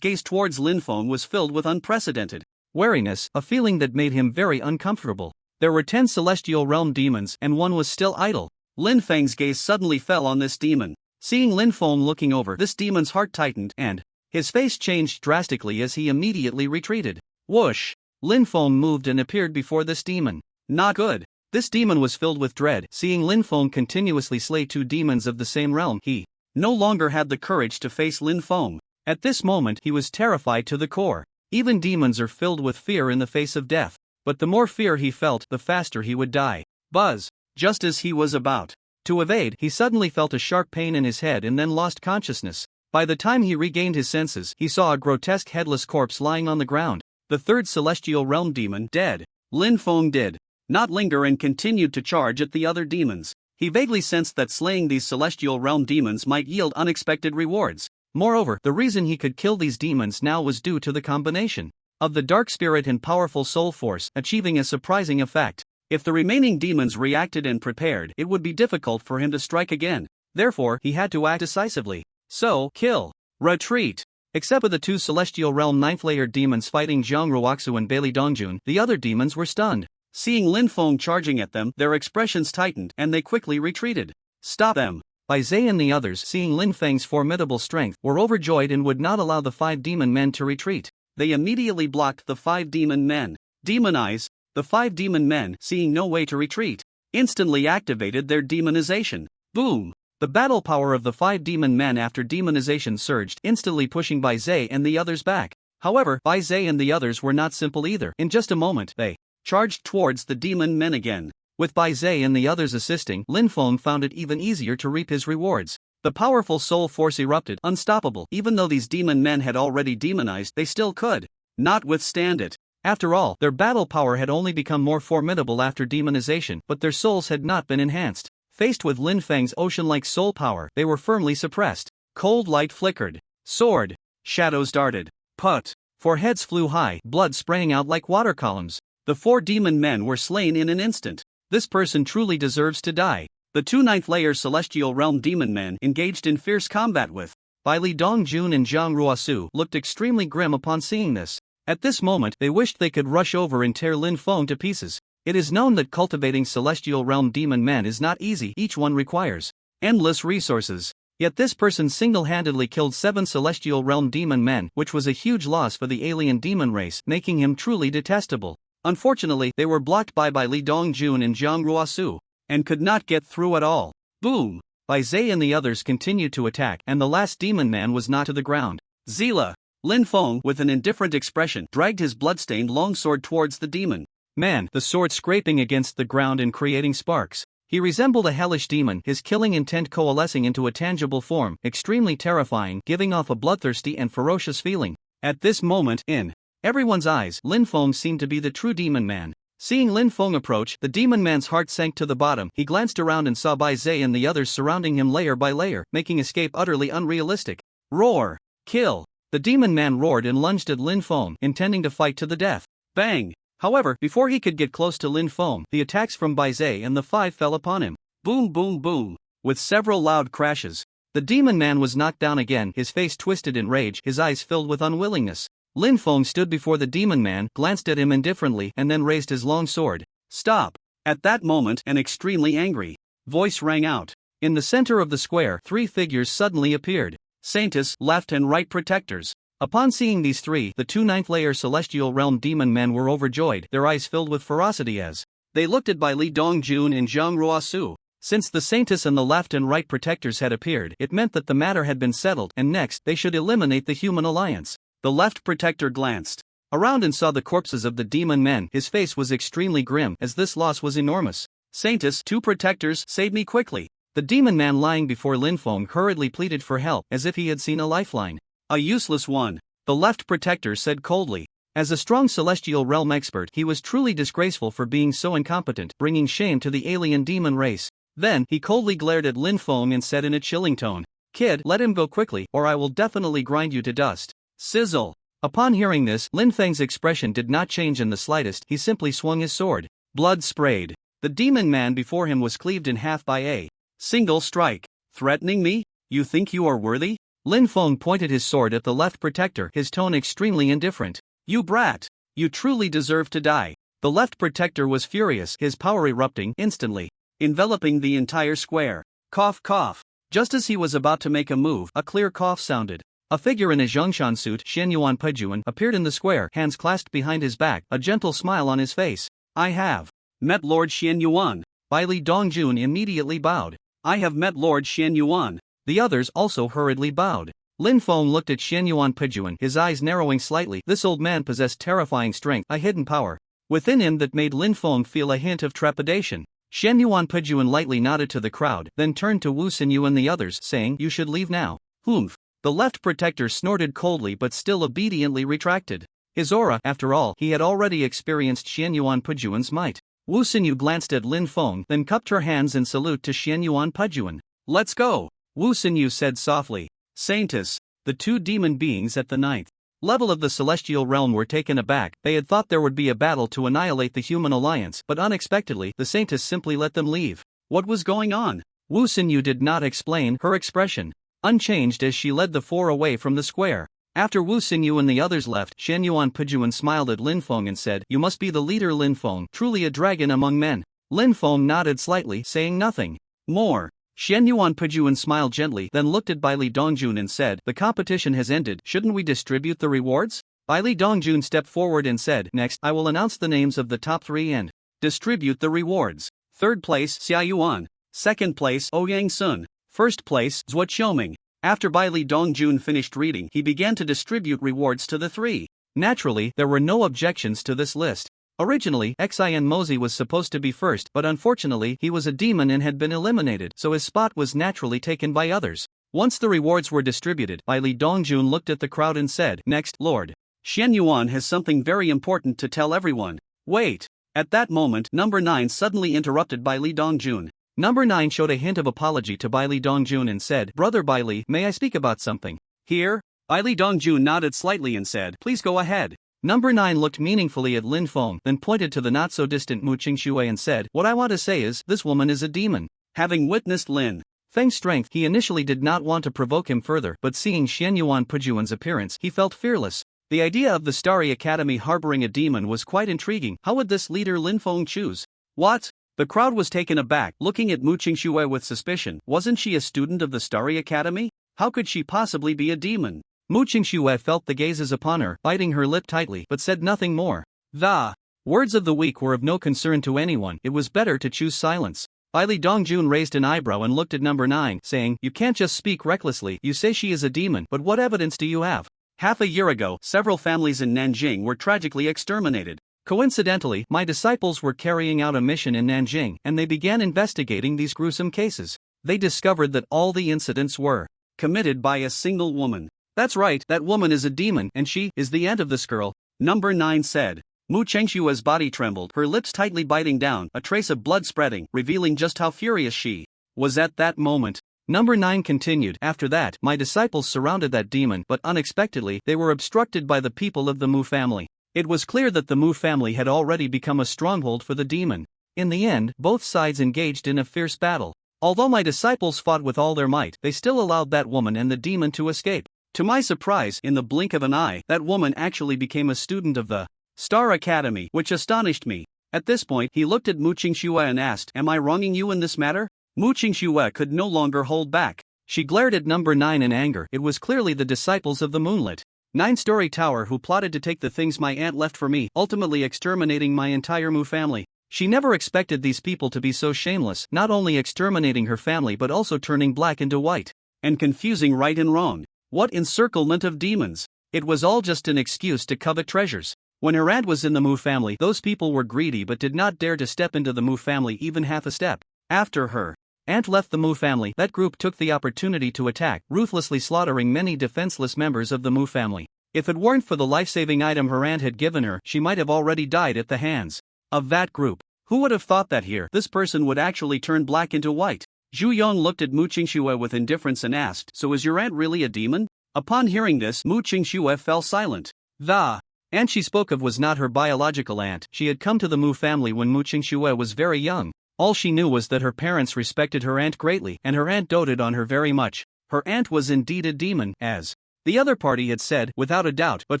gaze towards Lin Feng was filled with unprecedented wariness, a feeling that made him very uncomfortable. There were 10 celestial realm demons, and one was still idle. Lin Feng's gaze suddenly fell on this demon. Seeing Lin Feng looking over, this demon's heart tightened, and his face changed drastically as he immediately retreated. Whoosh! Lin Feng moved and appeared before this demon. Not good. This demon was filled with dread. Seeing Lin Feng continuously slay 2 demons of the same realm, he no longer had the courage to face Lin Feng. At this moment, he was terrified to the core. Even demons are filled with fear in the face of death. But the more fear he felt, the faster he would die. Buzz! Just as he was about to evade, he suddenly felt a sharp pain in his head and then lost consciousness. By the time he regained his senses, he saw a grotesque headless corpse lying on the ground. The 3rd celestial realm demon, dead. Lin Feng did not linger and continued to charge at the other demons. He vaguely sensed that slaying these celestial realm demons might yield unexpected rewards. Moreover, the reason he could kill these demons now was due to the combination of the dark spirit and powerful soul force, achieving a surprising effect. If the remaining demons reacted and prepared, it would be difficult for him to strike again. Therefore, he had to act decisively. So, kill. Retreat. Except for the 2 celestial realm 9th layer demons fighting Zhang Ruoxu and Bailey Dongjun, the other demons were stunned. Seeing Lin Feng charging at them, their expressions tightened and they quickly retreated. Stop them! Bai Zhe and the others, seeing Lin Feng's formidable strength, were overjoyed and would not allow the 5 demon men to retreat. They immediately blocked the 5 demon men. Demon Eyes, the 5 demon men, seeing no way to retreat, instantly activated their demonization. Boom! The battle power of the 5 demon men after demonization surged, instantly pushing Bai Zhe and the others back. However, Bai Zhe and the others were not simple either. In just a moment, they charged towards the demon men again. With Bai Zhe and the others assisting, Lin Feng found it even easier to reap his rewards. The powerful soul force erupted, unstoppable. Even though these demon men had already demonized, they still could not withstand it. After all, their battle power had only become more formidable after demonization, but their souls had not been enhanced. Faced with Lin Feng's ocean-like soul power, they were firmly suppressed. Cold light flickered. Sword. Shadows darted. Put. Foreheads flew high, blood spraying out like water columns. The 4 demon men were slain in an instant. This person truly deserves to die. The 2 9th-layer Celestial Realm demon men engaged in fierce combat with Bai Li Dongjun and Zhang Ruosu looked extremely grim upon seeing this. At this moment, they wished they could rush over and tear Lin Feng to pieces. It is known that cultivating Celestial Realm demon men is not easy. Each one requires endless resources. Yet this person single-handedly killed 7 Celestial Realm demon men, which was a huge loss for the alien demon race, making him truly detestable. Unfortunately, they were blocked by Li Dongjun and Zhang Ruosu, and could not get through at all. Boom! Bai Zhe and the others continued to attack, and the last demon man was knocked to the ground. Zila! Lin Feng, with an indifferent expression, dragged his bloodstained longsword towards the demon man, the sword scraping against the ground and creating sparks. He resembled a hellish demon, his killing intent coalescing into a tangible form, extremely terrifying, giving off a bloodthirsty and ferocious feeling. At this moment, in everyone's eyes, Lin Feng seemed to be the true demon man. Seeing Lin Feng approach, the demon man's heart sank to the bottom. He glanced around and saw Bai Zhe and the others surrounding him layer by layer, making escape utterly unrealistic. Roar! Kill! The demon man roared and lunged at Lin Feng, intending to fight to the death. Bang! However, before he could get close to Lin Feng, the attacks from Bai Zhe and the 5 fell upon him. Boom boom boom! With several loud crashes, the demon man was knocked down again, his face twisted in rage, his eyes filled with unwillingness. Lin Feng stood before the demon man, glanced at him indifferently, and then raised his long sword. Stop! At that moment, an extremely angry voice rang out. In the center of the square, 3 figures suddenly appeared. Saintus, left and right protectors. Upon seeing these 3, the 2 9th-layer Celestial Realm demon men were overjoyed, their eyes filled with ferocity as they looked at Bai Li Dongjun and Zhang Ruosu. Since the Saintus and the left and right protectors had appeared, it meant that the matter had been settled, and next, they should eliminate the human alliance. The left protector glanced around and saw the corpses of the demon men. His face was extremely grim, as this loss was enormous. Saintus, 2 protectors, save me quickly. The demon man lying before Lin Feng hurriedly pleaded for help, as if he had seen a lifeline. A useless one, the left protector said coldly. As a strong Celestial Realm expert, he was truly disgraceful for being so incompetent, bringing shame to the alien demon race. Then, he coldly glared at Lin Feng and said in a chilling tone, "Kid, let him go quickly, or I will definitely grind you to dust." Sizzle! Upon hearing this, Lin Feng's expression did not change in the slightest. He simply swung his sword. Blood sprayed. The demon man before him was cleaved in half by a single strike. Threatening me? You think you are worthy? Lin Feng pointed his sword at the left protector, his tone extremely indifferent. You brat! You truly deserve to die. The left protector was furious, his power erupting instantly, enveloping the entire square. Cough cough. Just as he was about to make a move, a clear cough sounded. A figure in a Zhongshan suit, Xianyuan Pejuan, appeared in the square, hands clasped behind his back, a gentle smile on his face. I have met Lord Xianyuan. Bai Li Dongjun immediately bowed. I have met Lord Xianyuan. The others also hurriedly bowed. Lin Feng looked at Xianyuan Pejuan, his eyes narrowing slightly. This old man possessed terrifying strength, a hidden power within him that made Lin Feng feel a hint of trepidation. Xianyuan Pejuan lightly nodded to the crowd, then turned to Wu Xinyu and the others, saying, "You should leave now." Humph. The left protector snorted coldly but still obediently retracted. His aura, after all, he had already experienced Xianyuan Pejuan's might. Wu Xinyu glanced at Lin Feng, then cupped her hands in salute to Xianyuan Pejuan. Let's go, Wu Xinyu said softly. Saintus, the 2 demon beings at the 9th level of the Celestial Realm were taken aback. They had thought there would be a battle to annihilate the human alliance, but unexpectedly, the Saintus simply let them leave. What was going on? Wu Xinyu did not explain, her expression unchanged as she led the 4 away from the square. After Wu Xingyu and the others left, Shen Yuan Pijuan smiled at Lin Feng and said, "You must be the leader Lin Feng, truly a dragon among men." Lin Feng nodded slightly, saying nothing more. Shen Yuan Pijuan smiled gently, then looked at Bai Li Dongjun and said, "The competition has ended, shouldn't we distribute the rewards?" Bai Li Dongjun stepped forward and said, "Next, I will announce the names of the top 3 and distribute the rewards. 3rd place, Xia Yuan. 2nd place, Ouyang Sun. 1st place, Zhuo Qiuming." After Bai Li Dongjun finished reading, he began to distribute rewards to the 3. Naturally, there were no objections to this list. Originally, Xin Mozi was supposed to be first, but unfortunately he was a demon and had been eliminated, so his spot was naturally taken by others. Once the rewards were distributed, Bai Li Dongjun looked at the crowd and said, "Next, Lord Shen Yuan has something very important to tell everyone." Wait. At that moment, number 9 suddenly interrupted Bai Li Dongjun. Number 9 showed a hint of apology to Bai Li Dongjun and said, "Brother Bai Li, may I speak about something?" Here? Bai Li Dongjun nodded slightly and said, "Please go ahead." Number 9 looked meaningfully at Lin Feng, then pointed to the not-so-distant Mu Qingxue and said, "What I want to say is, this woman is a demon." Having witnessed Lin Feng's strength, he initially did not want to provoke him further, but seeing Shen Yuan Pijuan's appearance, he felt fearless. The idea of the Starry Academy harboring a demon was quite intriguing. How would this leader Lin Feng choose? What? The crowd was taken aback, looking at Mu Qingxue with suspicion. Wasn't she a student of the Starry Academy? How could she possibly be a demon? Mu Qingxue felt the gazes upon her, biting her lip tightly, but said nothing more. The words of the week were of no concern to anyone. It was better to choose silence. Bai Li Dongjun raised an eyebrow and looked at number 9, saying, "You can't just speak recklessly. You say she is a demon, but what evidence do you have?" Half a year ago, several families in Nanjing were tragically exterminated. Coincidentally, my disciples were carrying out a mission in Nanjing, and they began investigating these gruesome cases. They discovered that all the incidents were committed by a single woman. "That's right, that woman is a demon, and she is the aunt of this girl," number 9 said. Mu Qingshua's body trembled, her lips tightly biting down, a trace of blood spreading, revealing just how furious she was at that moment. Number 9 continued, "After that, my disciples surrounded that demon, but unexpectedly, they were obstructed by the people of the Mu family. It was clear that the Mu family had already become a stronghold for the demon. In the end, both sides engaged in a fierce battle. Although my disciples fought with all their might, they still allowed that woman and the demon to escape. To my surprise, in the blink of an eye, that woman actually became a student of the Star Academy, which astonished me." At this point, he looked at Mu Qingxue and asked, "Am I wronging you in this matter?" Mu Qingxue could no longer hold back. She glared at number 9 in anger. It was clearly the disciples of the Moonlit 9-story tower who plotted to take the things my aunt left for me, ultimately exterminating my entire Mu family. She never expected these people to be so shameless, not only exterminating her family but also turning black into white, and confusing right and wrong. What encirclement of demons! It was all just an excuse to covet treasures. When her aunt was in the Mu family, those people were greedy but did not dare to step into the Mu family even half a step. After her aunt left the Mu family, that group took the opportunity to attack, ruthlessly slaughtering many defenseless members of the Mu family. If it weren't for the life-saving item her aunt had given her, she might have already died at the hands of that group. Who would have thought that here, this person would actually turn black into white? Zhu Yong looked at Mu Qingxue with indifference and asked, "So is your aunt really a demon?" Upon hearing this, Mu Qingxue fell silent. The aunt she spoke of was not her biological aunt. She had come to the Mu family when Mu Qingxue was very young. All she knew was that her parents respected her aunt greatly, and her aunt doted on her very much. Her aunt was indeed a demon, as the other party had said, without a doubt, but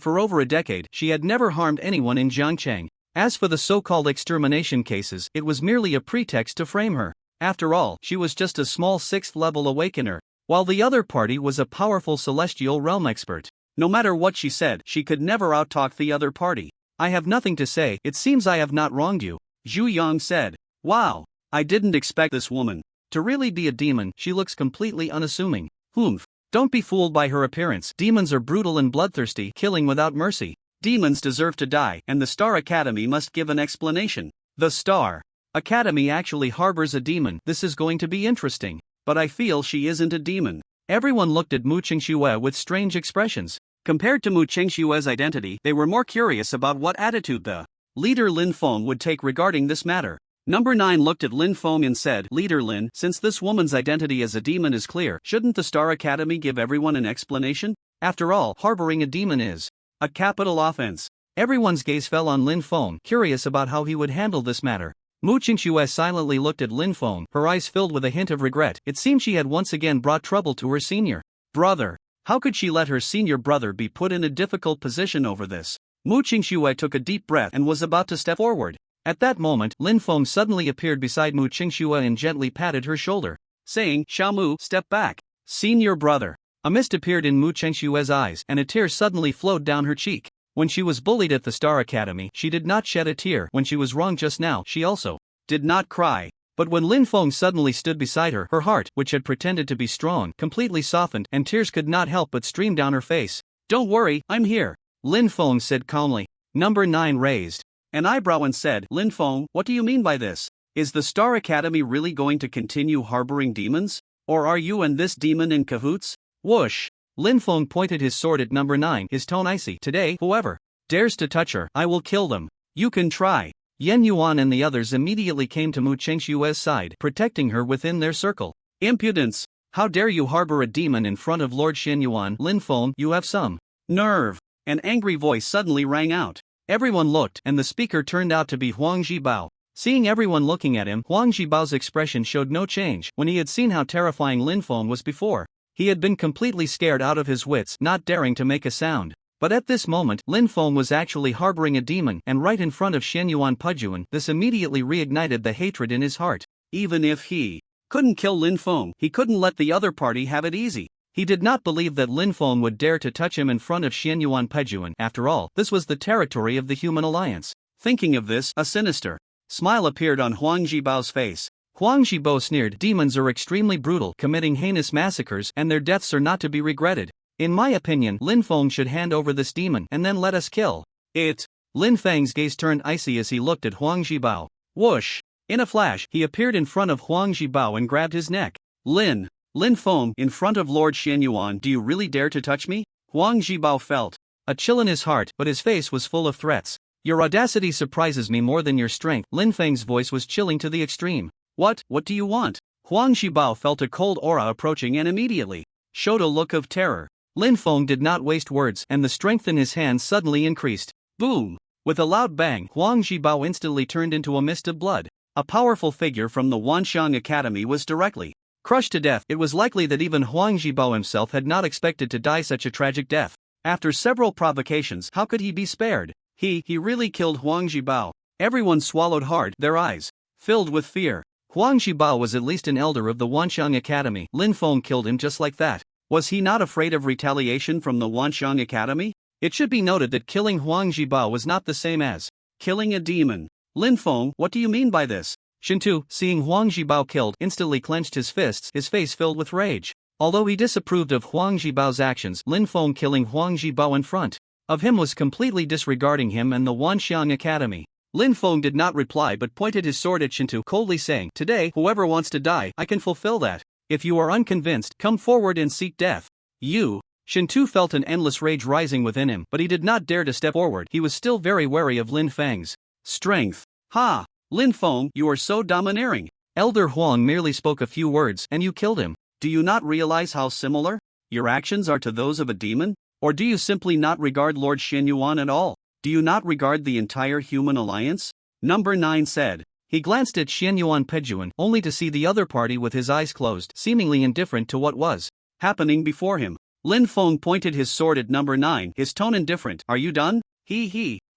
for over a decade, she had never harmed anyone in Jiangcheng. As for the so-called extermination cases, it was merely a pretext to frame her. After all, she was just a small 6th-level awakener, while the other party was a powerful celestial realm expert. No matter what she said, she could never outtalk the other party. "I have nothing to say, it seems I have not wronged you," Zhu Yang said. "Wow, I didn't expect this woman to really be a demon. She looks completely unassuming." "Humph. Don't be fooled by her appearance. Demons are brutal and bloodthirsty, killing without mercy. Demons deserve to die, and the Star Academy must give an explanation." "The Star Academy actually harbors a demon. This is going to be interesting. But I feel she isn't a demon." Everyone looked at Mu Qingxue with strange expressions. Compared to Mu Qingxue's identity, they were more curious about what attitude the leader Lin Feng would take regarding this matter. Number 9 looked at Lin Feng and said, "Leader Lin, since this woman's identity as a demon is clear, shouldn't the Star Academy give everyone an explanation? After all, harboring a demon is a capital offense." Everyone's gaze fell on Lin Feng, curious about how he would handle this matter. Mu Qingxue silently looked at Lin Feng, her eyes filled with a hint of regret. It seemed she had once again brought trouble to her senior brother. How could she let her senior brother be put in a difficult position over this? Mu Qingxue took a deep breath and was about to step forward. At that moment, Lin Feng suddenly appeared beside Mu Qingxue and gently patted her shoulder, saying, "Xiaomu, step back. Senior brother." A mist appeared in Mu Qingxue's eyes and a tear suddenly flowed down her cheek. When she was bullied at the Star Academy, she did not shed a tear. When she was wrong just now, she also did not cry. But when Lin Feng suddenly stood beside her, her heart, which had pretended to be strong, completely softened and tears could not help but stream down her face. "Don't worry, I'm here," Lin Feng said calmly. Number 9 raised an eyebrow and said, "Lin Feng, what do you mean by this? Is the Star Academy really going to continue harboring demons? Or are you and this demon in cahoots?" Whoosh! Lin Feng pointed his sword at number 9, his tone icy. "Today, whoever dares to touch her, I will kill them. You can try." Yen Yuan and the others immediately came to Mu Qingshue's side, protecting her within their circle. "Impudence! How dare you harbor a demon in front of Lord Shen Yuan? Lin Feng, you have some nerve!" An angry voice suddenly rang out. Everyone looked, and the speaker turned out to be Huang Zhibao. Seeing everyone looking at him, Huang Zhibao's expression showed no change. When he had seen how terrifying Lin Feng was before, he had been completely scared out of his wits, not daring to make a sound. But at this moment, Lin Feng was actually harboring a demon, and right in front of Shenyuan Pujuan. This immediately reignited the hatred in his heart. Even if he couldn't kill Lin Feng, he couldn't let the other party have it easy. He did not believe that Lin Feng would dare to touch him in front of Shenyuan Pujuan. After all, this was the territory of the Human Alliance. Thinking of this, a sinister smile appeared on Huang Zhibao's face. Huang Zhibao sneered, "Demons are extremely brutal, committing heinous massacres, and their deaths are not to be regretted. In my opinion, Lin Feng should hand over this demon and then let us kill it." Lin Feng's gaze turned icy as he looked at Huang Zhibao. Whoosh! In a flash, he appeared in front of Huang Zhibao and grabbed his neck. Lin Feng, in front of Lord Shenyuan, do you really dare to touch me?" Huang Zhibao felt a chill in his heart, but his face was full of threats. "Your audacity surprises me more than your strength." Lin Feng's voice was chilling to the extreme. What do you want?" Huang Zhibao felt a cold aura approaching and immediately showed a look of terror. Lin Feng did not waste words, and the strength in his hands suddenly increased. Boom! With a loud bang, Huang Zhibao instantly turned into a mist of blood. A powerful figure from the Wanxiang Academy was directly crushed to death. It was likely that even Huang Zhibao himself had not expected to die such a tragic death. After several provocations, how could he be spared? He really killed Huang Zhibao. Everyone swallowed hard, their eyes filled with fear. Huang Zhibao was at least an elder of the Wanxiang Academy. Lin Feng killed him just like that. Was he not afraid of retaliation from the Wanxiang Academy? It should be noted that killing Huang Zhibao was not the same as killing a demon. Lin Feng, what do you mean by this? Shintu, seeing Huang Zhibao killed, instantly clenched his fists, his face filled with rage. Although he disapproved of Huang Zhibao's actions, Lin Feng killing Huang Zhibao in front of him was completely disregarding him and the Wanxiang Academy. Lin Feng did not reply but pointed his sword at Shintu, coldly saying, "Today, whoever wants to die, I can fulfill that. If you are unconvinced, come forward and seek death." Shintu felt an endless rage rising within him, but he did not dare to step forward. He was still very wary of Lin Feng's strength. "Ha! Lin Feng, you are so domineering. Elder Huang merely spoke a few words, and you killed him. Do you not realize how similar your actions are to those of a demon? Or do you simply not regard Lord Shenyuan at all? Do you not regard the entire Human Alliance?" Number 9 said. He glanced at Shenyuan Pejuan, only to see the other party with his eyes closed, seemingly indifferent to what was happening before him. Lin Feng pointed his sword at number 9, his tone indifferent. "Are you done?"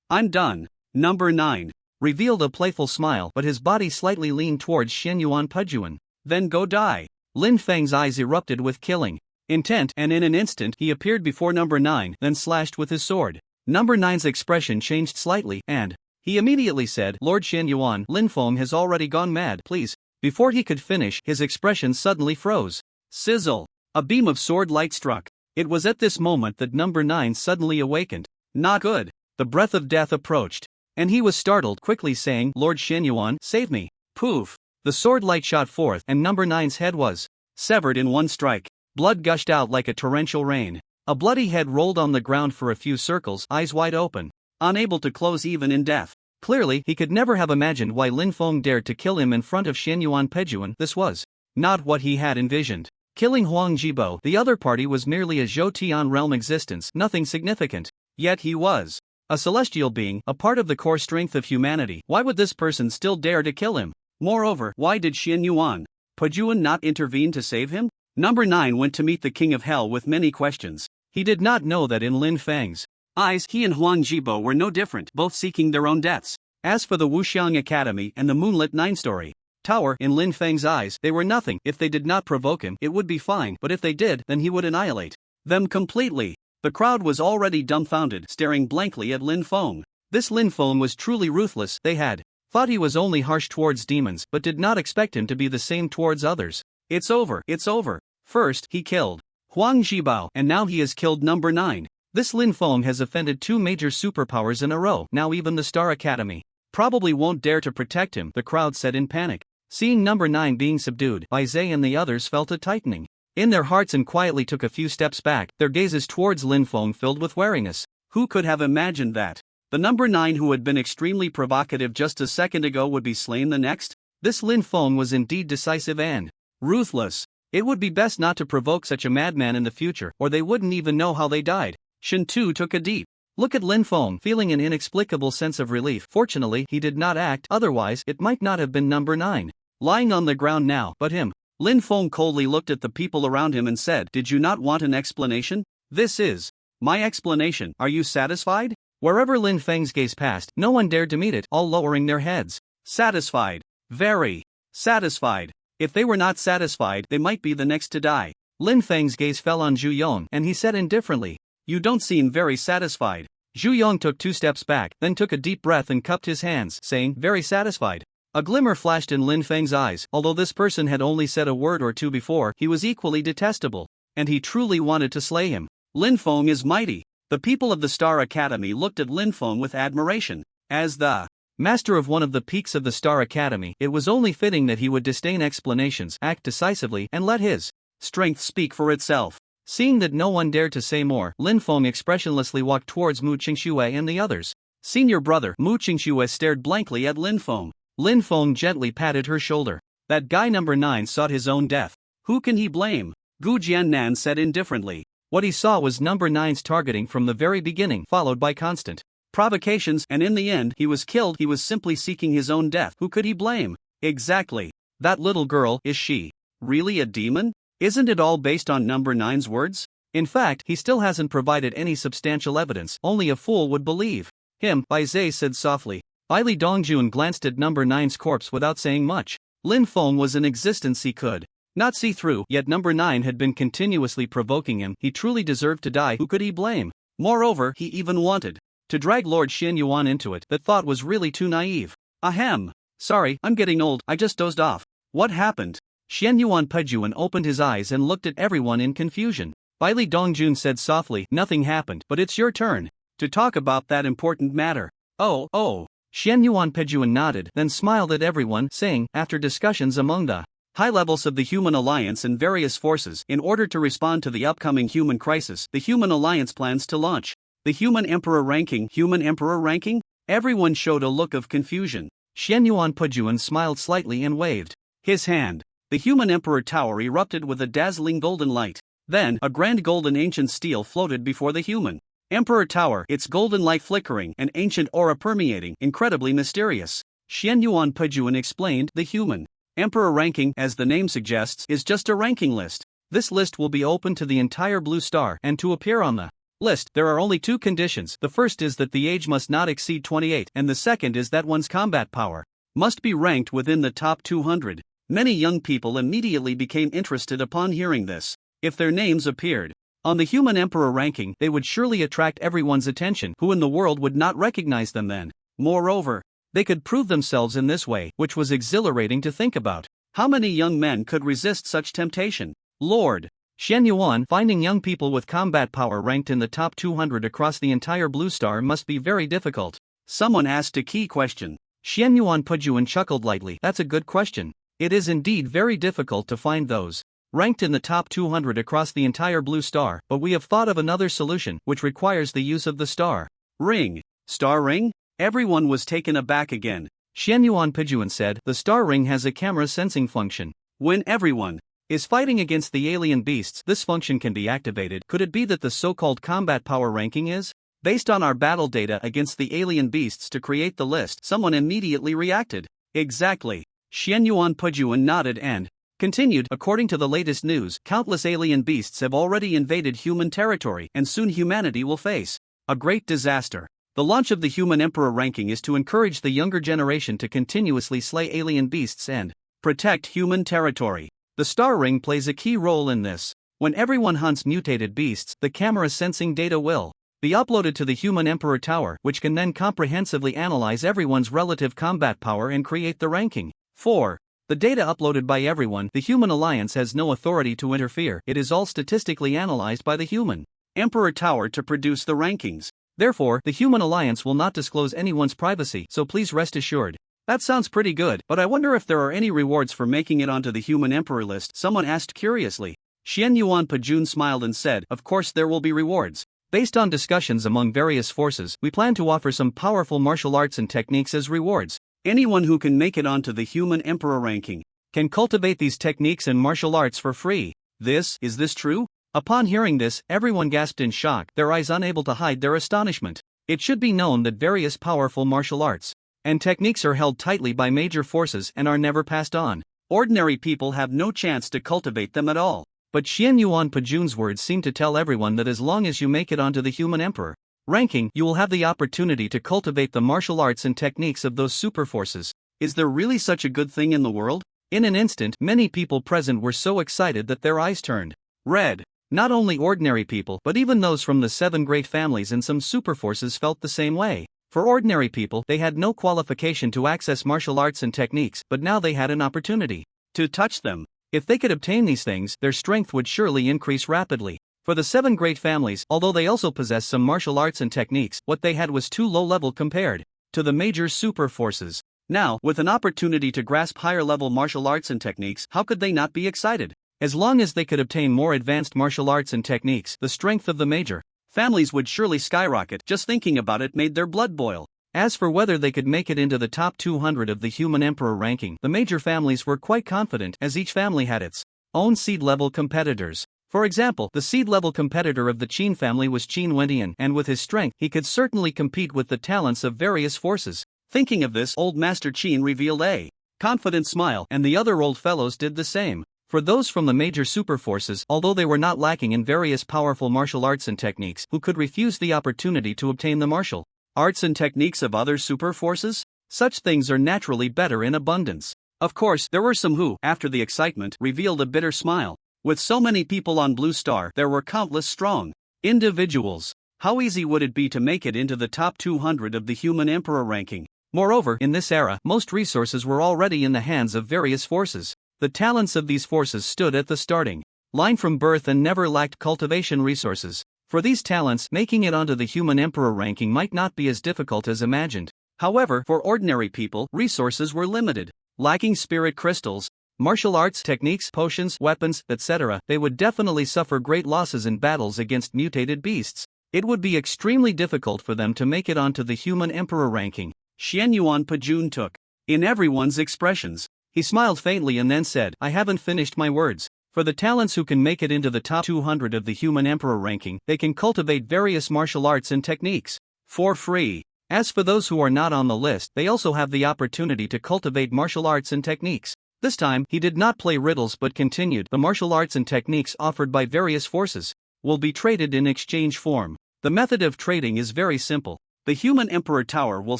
I'm done." Number 9 revealed a playful smile, but his body slightly leaned towards Shenyuan Pejuan. "Then go die." Lin Feng's eyes erupted with killing intent, and in an instant he appeared before number 9, then slashed with his sword. Number 9's expression changed slightly, and he immediately said, "Lord Shenyuan, Lin Feng has already gone mad, please." Before he could finish, his expression suddenly froze. Sizzle! A beam of sword light struck. It was at this moment that number 9 suddenly awakened. Not good. The breath of death approached, and he was startled, quickly saying, "Lord Shenyuan, save me." Poof! The sword light shot forth, and number 9's head was severed in one strike. Blood gushed out like a torrential rain. A bloody head rolled on the ground for a few circles, eyes wide open, unable to close even in death. Clearly, he could never have imagined why Lin Feng dared to kill him in front of Shenyuan Pejuan. This was not what he had envisioned. Killing Huang Zhibao, the other party, was merely a Zhou Tian realm existence, nothing significant. Yet he was a celestial being, a part of the core strength of humanity. Why would this person still dare to kill him? Moreover, why did Shenyuan Pejuan not intervene to save him? Number 9 went to meet the King of Hell with many questions. He did not know that in Lin Feng's eyes, he and Huang Jibo were no different, both seeking their own deaths. As for the Wuxiang Academy and the Moonlit Nine-Story Tower, in Lin Feng's eyes, they were nothing. If they did not provoke him, it would be fine, but if they did, then he would annihilate them completely. The crowd was already dumbfounded, staring blankly at Lin Feng. This Lin Feng was truly ruthless. They had thought he was only harsh towards demons, but did not expect him to be the same towards others. It's over, it's over. First, he killed Huang Zhibao, and now he has killed number 9. This Lin Feng has offended 2 major superpowers in a row. Now even the Star Academy probably won't dare to protect him, the crowd said in panic. Seeing number 9 being subdued, Bai Zhe and the others felt a tightening in their hearts and quietly took a few steps back, their gazes towards Lin Feng filled with wariness. Who could have imagined that the number 9 who had been extremely provocative just a second ago would be slain the next? This Lin Feng was indeed decisive and ruthless. It would be best not to provoke such a madman in the future, or they wouldn't even know how they died. Shen Tu took a deep look at Lin Feng, feeling an inexplicable sense of relief. Fortunately, he did not act, otherwise it might not have been number 9 lying on the ground now, but him. Lin Feng coldly looked at the people around him and said, "Did you not want an explanation? This is my explanation. Are you satisfied?" Wherever Lin Feng's gaze passed, no one dared to meet it, all lowering their heads. Satisfied. Very satisfied. If they were not satisfied, they might be the next to die. Lin Feng's gaze fell on Zhu Yong, and he said indifferently, "You don't seem very satisfied." Zhu Yong took 2 steps back, then took a deep breath and cupped his hands, saying, "Very satisfied." A glimmer flashed in Lin Feng's eyes. Although this person had only said a word or two before, he was equally detestable, and he truly wanted to slay him. Lin Feng is mighty. The people of the Star Academy looked at Lin Feng with admiration. As the master of one of the peaks of the Star Academy, it was only fitting that he would disdain explanations, act decisively, and let his strength speak for itself. Seeing that no one dared to say more, Lin Feng expressionlessly walked towards Mu Qingxue and the others. Senior brother Mu Qingxue stared blankly at Lin Feng. Lin Feng gently patted her shoulder. That guy number 9 sought his own death. Who can he blame? Gu Jiannan said indifferently. What he saw was number 9's targeting from the very beginning, followed by constant provocations, and in the end, he was killed. He was simply seeking his own death. Who could he blame? Exactly. That little girl, is she really a demon? Isn't it all based on number 9's words? In fact, he still hasn't provided any substantial evidence. Only a fool would believe him, Bai Zhe said softly. Li Dongjun glanced at number 9's corpse without saying much. Lin Feng was in existence he could not see through, yet number 9 had been continuously provoking him. He truly deserved to die. Who could he blame? Moreover, he even wanted to drag Lord Xian Yuan into it. That thought was really too naive. Ahem. Sorry, I'm getting old, I just dozed off. What happened? Xian Yuan Pejuan opened his eyes and looked at everyone in confusion. Li Dongjun said softly, "Nothing happened, but it's your turn to talk about that important matter." Oh. Xian Yuan Pejuan nodded, then smiled at everyone, saying, "After discussions among the high levels of the Human Alliance and various forces, in order to respond to the upcoming human crisis, the Human Alliance plans to launch the Human Emperor ranking." Human Emperor ranking? Everyone showed a look of confusion. Xian Yuan Pejuan smiled slightly and waved his hand. The Human Emperor Tower erupted with a dazzling golden light. Then, a grand golden ancient steel floated before the Human Emperor Tower, its golden light flickering, an ancient aura permeating, incredibly mysterious. Xian Yuan Pejuan explained, "The Human Emperor ranking, as the name suggests, is just a ranking list. This list will be open to the entire Blue Star, and to appear on the list, there are only 2 conditions. The first is that the age must not exceed 28, and the second is that one's combat power must be ranked within the top 200. Many young people immediately became interested upon hearing this. If their names appeared on the Human Emperor ranking, they would surely attract everyone's attention. Who in the world would not recognize them then? Moreover, they could prove themselves in this way, which was exhilarating to think about. How many young men could resist such temptation? Lord Xian Yuan, finding young people with combat power ranked in the top 200 across the entire Blue Star must be very difficult. Someone asked a key question. Xian Yuan Pejuan chuckled lightly. That's a good question. It is indeed very difficult to find those ranked in the top 200 across the entire Blue Star, but we have thought of another solution, which requires the use of the star ring. Star ring? Everyone was taken aback again. Xian Yuan Pejuan said, "The star ring has a camera sensing function. When everyone is fighting against the alien beasts, this function can be activated. Could it be that the so-called combat power ranking is based on our battle data against the alien beasts to create the list?" Someone immediately reacted. Exactly. Xian Yuan Pejuan nodded and Continued, according to the latest news, countless alien beasts have already invaded human territory, and soon humanity will face a great disaster. The launch of the Human Emperor ranking is to encourage the younger generation to continuously slay alien beasts and protect human territory. The star ring plays a key role in this. When everyone hunts mutated beasts, the camera sensing data will be uploaded to the Human Emperor Tower, which can then comprehensively analyze everyone's relative combat power and create the ranking. 4. The data uploaded by everyone, the Human Alliance has no authority to interfere. It is all statistically analyzed by the Human Emperor Tower to produce the rankings. Therefore, the Human Alliance will not disclose anyone's privacy, so please rest assured. That sounds pretty good, but I wonder if there are any rewards for making it onto the Human Emperor list, someone asked curiously. Xian Yuan Pajun smiled and said, of course there will be rewards. Based on discussions among various forces, we plan to offer some powerful martial arts and techniques as rewards. Anyone who can make it onto the Human Emperor ranking can cultivate these techniques and martial arts for free. Is this true? Upon hearing this, everyone gasped in shock, their eyes unable to hide their astonishment. It should be known that various powerful martial arts and techniques are held tightly by major forces and are never passed on. Ordinary people have no chance to cultivate them at all. But Xian Yuan Pajun's words seem to tell everyone that as long as you make it onto the Human Emperor ranking, you will have the opportunity to cultivate the martial arts and techniques of those super forces. Is there really such a good thing in the world? In an instant, many people present were so excited that their eyes turned red. Not only ordinary people, but even those from the 7 great families and some super forces felt the same way. For ordinary people, they had no qualification to access martial arts and techniques, but now they had an opportunity to touch them. If they could obtain these things, their strength would surely increase rapidly. For the 7 great families, although they also possessed some martial arts and techniques, what they had was too low level compared to the major super forces. Now, with an opportunity to grasp higher level martial arts and techniques, how could they not be excited? As long as they could obtain more advanced martial arts and techniques, the strength of the major families would surely skyrocket. Just thinking about it made their blood boil. As for whether they could make it into the top 200 of the Human Emperor ranking, the major families were quite confident, as each family had its own seed-level competitors. For example, the seed-level competitor of the Qin family was Qin Wentian, and with his strength, he could certainly compete with the talents of various forces. Thinking of this, old Master Qin revealed a confident smile, and the other old fellows did the same. For those from the major super forces, although they were not lacking in various powerful martial arts and techniques, who could refuse the opportunity to obtain the martial arts and techniques of other super forces? Such things are naturally better in abundance. Of course, there were some who, after the excitement, revealed a bitter smile. With so many people on Blue Star, there were countless strong individuals. How easy would it be to make it into the top 200 of the Human Emperor ranking? Moreover, in this era, most resources were already in the hands of various forces. The talents of these forces stood at the starting line from birth and never lacked cultivation resources. For these talents, making it onto the Human Emperor ranking might not be as difficult as imagined. However, for ordinary people, resources were limited. Lacking spirit crystals, martial arts techniques, potions, weapons, etc., they would definitely suffer great losses in battles against mutated beasts. It would be extremely difficult for them to make it onto the Human Emperor ranking. Xian Yuan Pajun took in everyone's expressions. He smiled faintly and then said, I haven't finished my words. For the talents who can make it into the top 200 of the Human Emperor ranking, they can cultivate various martial arts and techniques for free. As for those who are not on the list, they also have the opportunity to cultivate martial arts and techniques. This time, he did not play riddles but continued, the martial arts and techniques offered by various forces will be traded in exchange form. The method of trading is very simple. The Human Emperor Tower will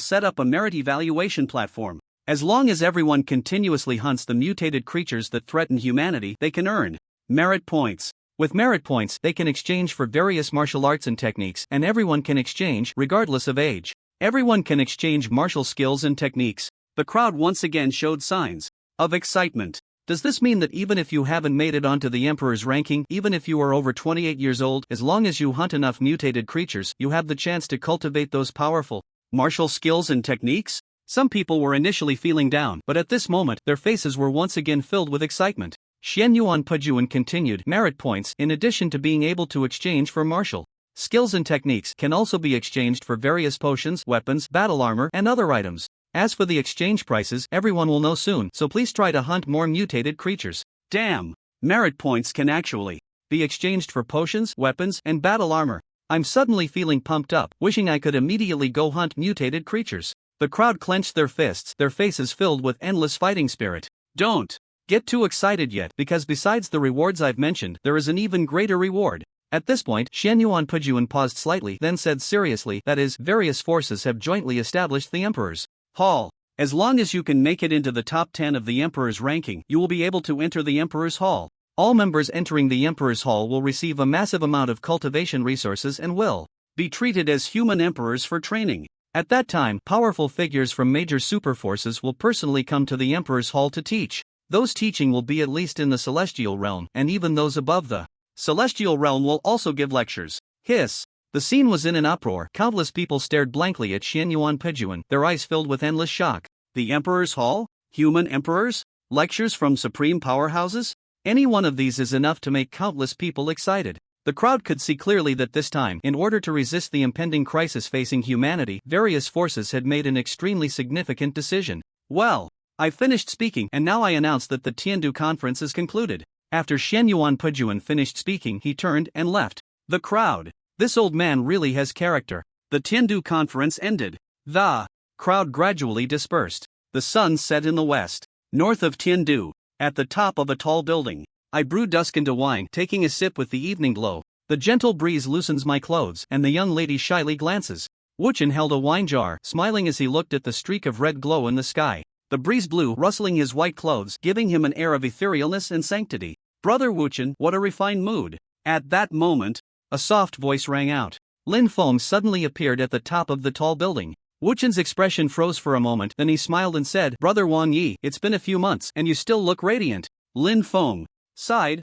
set up a merit evaluation platform. As long as everyone continuously hunts the mutated creatures that threaten humanity, they can earn merit points. With merit points, they can exchange for various martial arts and techniques, and everyone can exchange, regardless of age. Everyone can exchange martial skills and techniques. The crowd once again showed signs of excitement. Does this mean that even if you haven't made it onto the Emperor's ranking, even if you are over 28 years old, as long as you hunt enough mutated creatures, you have the chance to cultivate those powerful martial skills and techniques? Some people were initially feeling down, but at this moment, their faces were once again filled with excitement. Xian Yuan Pajun continued, merit points, in addition to being able to exchange for martial skills and techniques, can also be exchanged for various potions, weapons, battle armor, and other items. As for the exchange prices, everyone will know soon, so please try to hunt more mutated creatures. Damn! Merit points can actually be exchanged for potions, weapons, and battle armor. I'm suddenly feeling pumped up, wishing I could immediately go hunt mutated creatures. The crowd clenched their fists, their faces filled with endless fighting spirit. Don't get too excited yet, because besides the rewards I've mentioned, there is an even greater reward. At this point, Xianyuan Pujuan paused slightly, then said seriously, that is, various forces have jointly established the Emperor's Hall. As long as you can make it into the top 10 of the Emperor's ranking, you will be able to enter the Emperor's Hall. All members entering the Emperor's Hall will receive a massive amount of cultivation resources and will be treated as human emperors for training. At that time, powerful figures from major superforces will personally come to the Emperor's Hall to teach. Those teaching will be at least in the celestial realm, and even those above the celestial realm will also give lectures. Hiss. The scene was in an uproar. Countless people stared blankly at Xianyuan Pujuan, their eyes filled with endless shock. The Emperor's Hall? Human emperors? Lectures from supreme powerhouses? Any one of these is enough to make countless people excited. The crowd could see clearly that this time, in order to resist the impending crisis facing humanity, various forces had made an extremely significant decision. Well, I finished speaking, and now I announce that the Tindu conference is concluded. After Xianyuan Pujuan finished speaking, he turned and left the crowd. This old man really has character. The Tindu conference ended. The crowd gradually dispersed. The sun set in the west, north of Tindu, at the top of a tall building. I brew dusk into wine, taking a sip with the evening glow. The gentle breeze loosens my clothes, and the young lady shyly glances. Wuchen held a wine jar, smiling as he looked at the streak of red glow in the sky. The breeze blew, rustling his white clothes, giving him an air of etherealness and sanctity. Brother Wuchen, what a refined mood. At that moment, a soft voice rang out. Lin Feng suddenly appeared at the top of the tall building. Wuchen's expression froze for a moment, then he smiled and said, Brother Wang Yi, it's been a few months, and you still look radiant. Lin Feng sighed,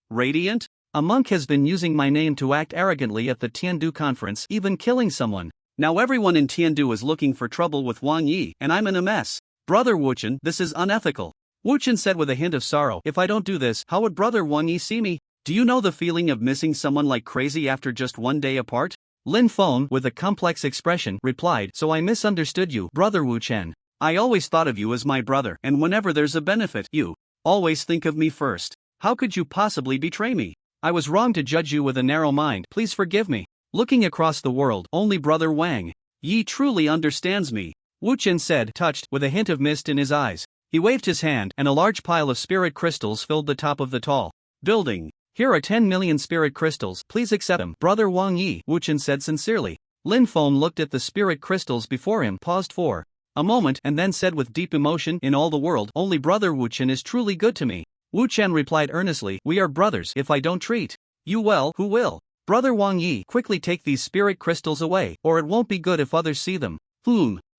radiant? A monk has been using my name to act arrogantly at the Tiandu conference, even killing someone. Now everyone in Tiandu is looking for trouble with Wang Yi, and I'm in a mess. Brother Wuchen, this is unethical. Wuchen said with a hint of sorrow, if I don't do this, how would Brother Wang Yi see me? Do you know the feeling of missing someone like crazy after just one day apart? Lin Feng, with a complex expression, replied, so I misunderstood you, Brother Wuchen. I always thought of you as my brother, and whenever there's a benefit, you always think of me first. How could you possibly betray me? I was wrong to judge you with a narrow mind, please forgive me. Looking across the world, only Brother Wang Yi truly understands me, Wuchen said, touched, with a hint of mist in his eyes. He waved his hand, and a large pile of spirit crystals filled the top of the tall building. Here are 10 million spirit crystals, please accept them, Brother Wang Yi, Wuchen said sincerely. Lin Feng looked at the spirit crystals before him, paused for a moment, and then said with deep emotion, in all the world, only Brother Wuchen is truly good to me. Wuchen replied earnestly, we are brothers, if I don't treat you well, who will? Brother Wang Yi, quickly take these spirit crystals away, or it won't be good if others see them.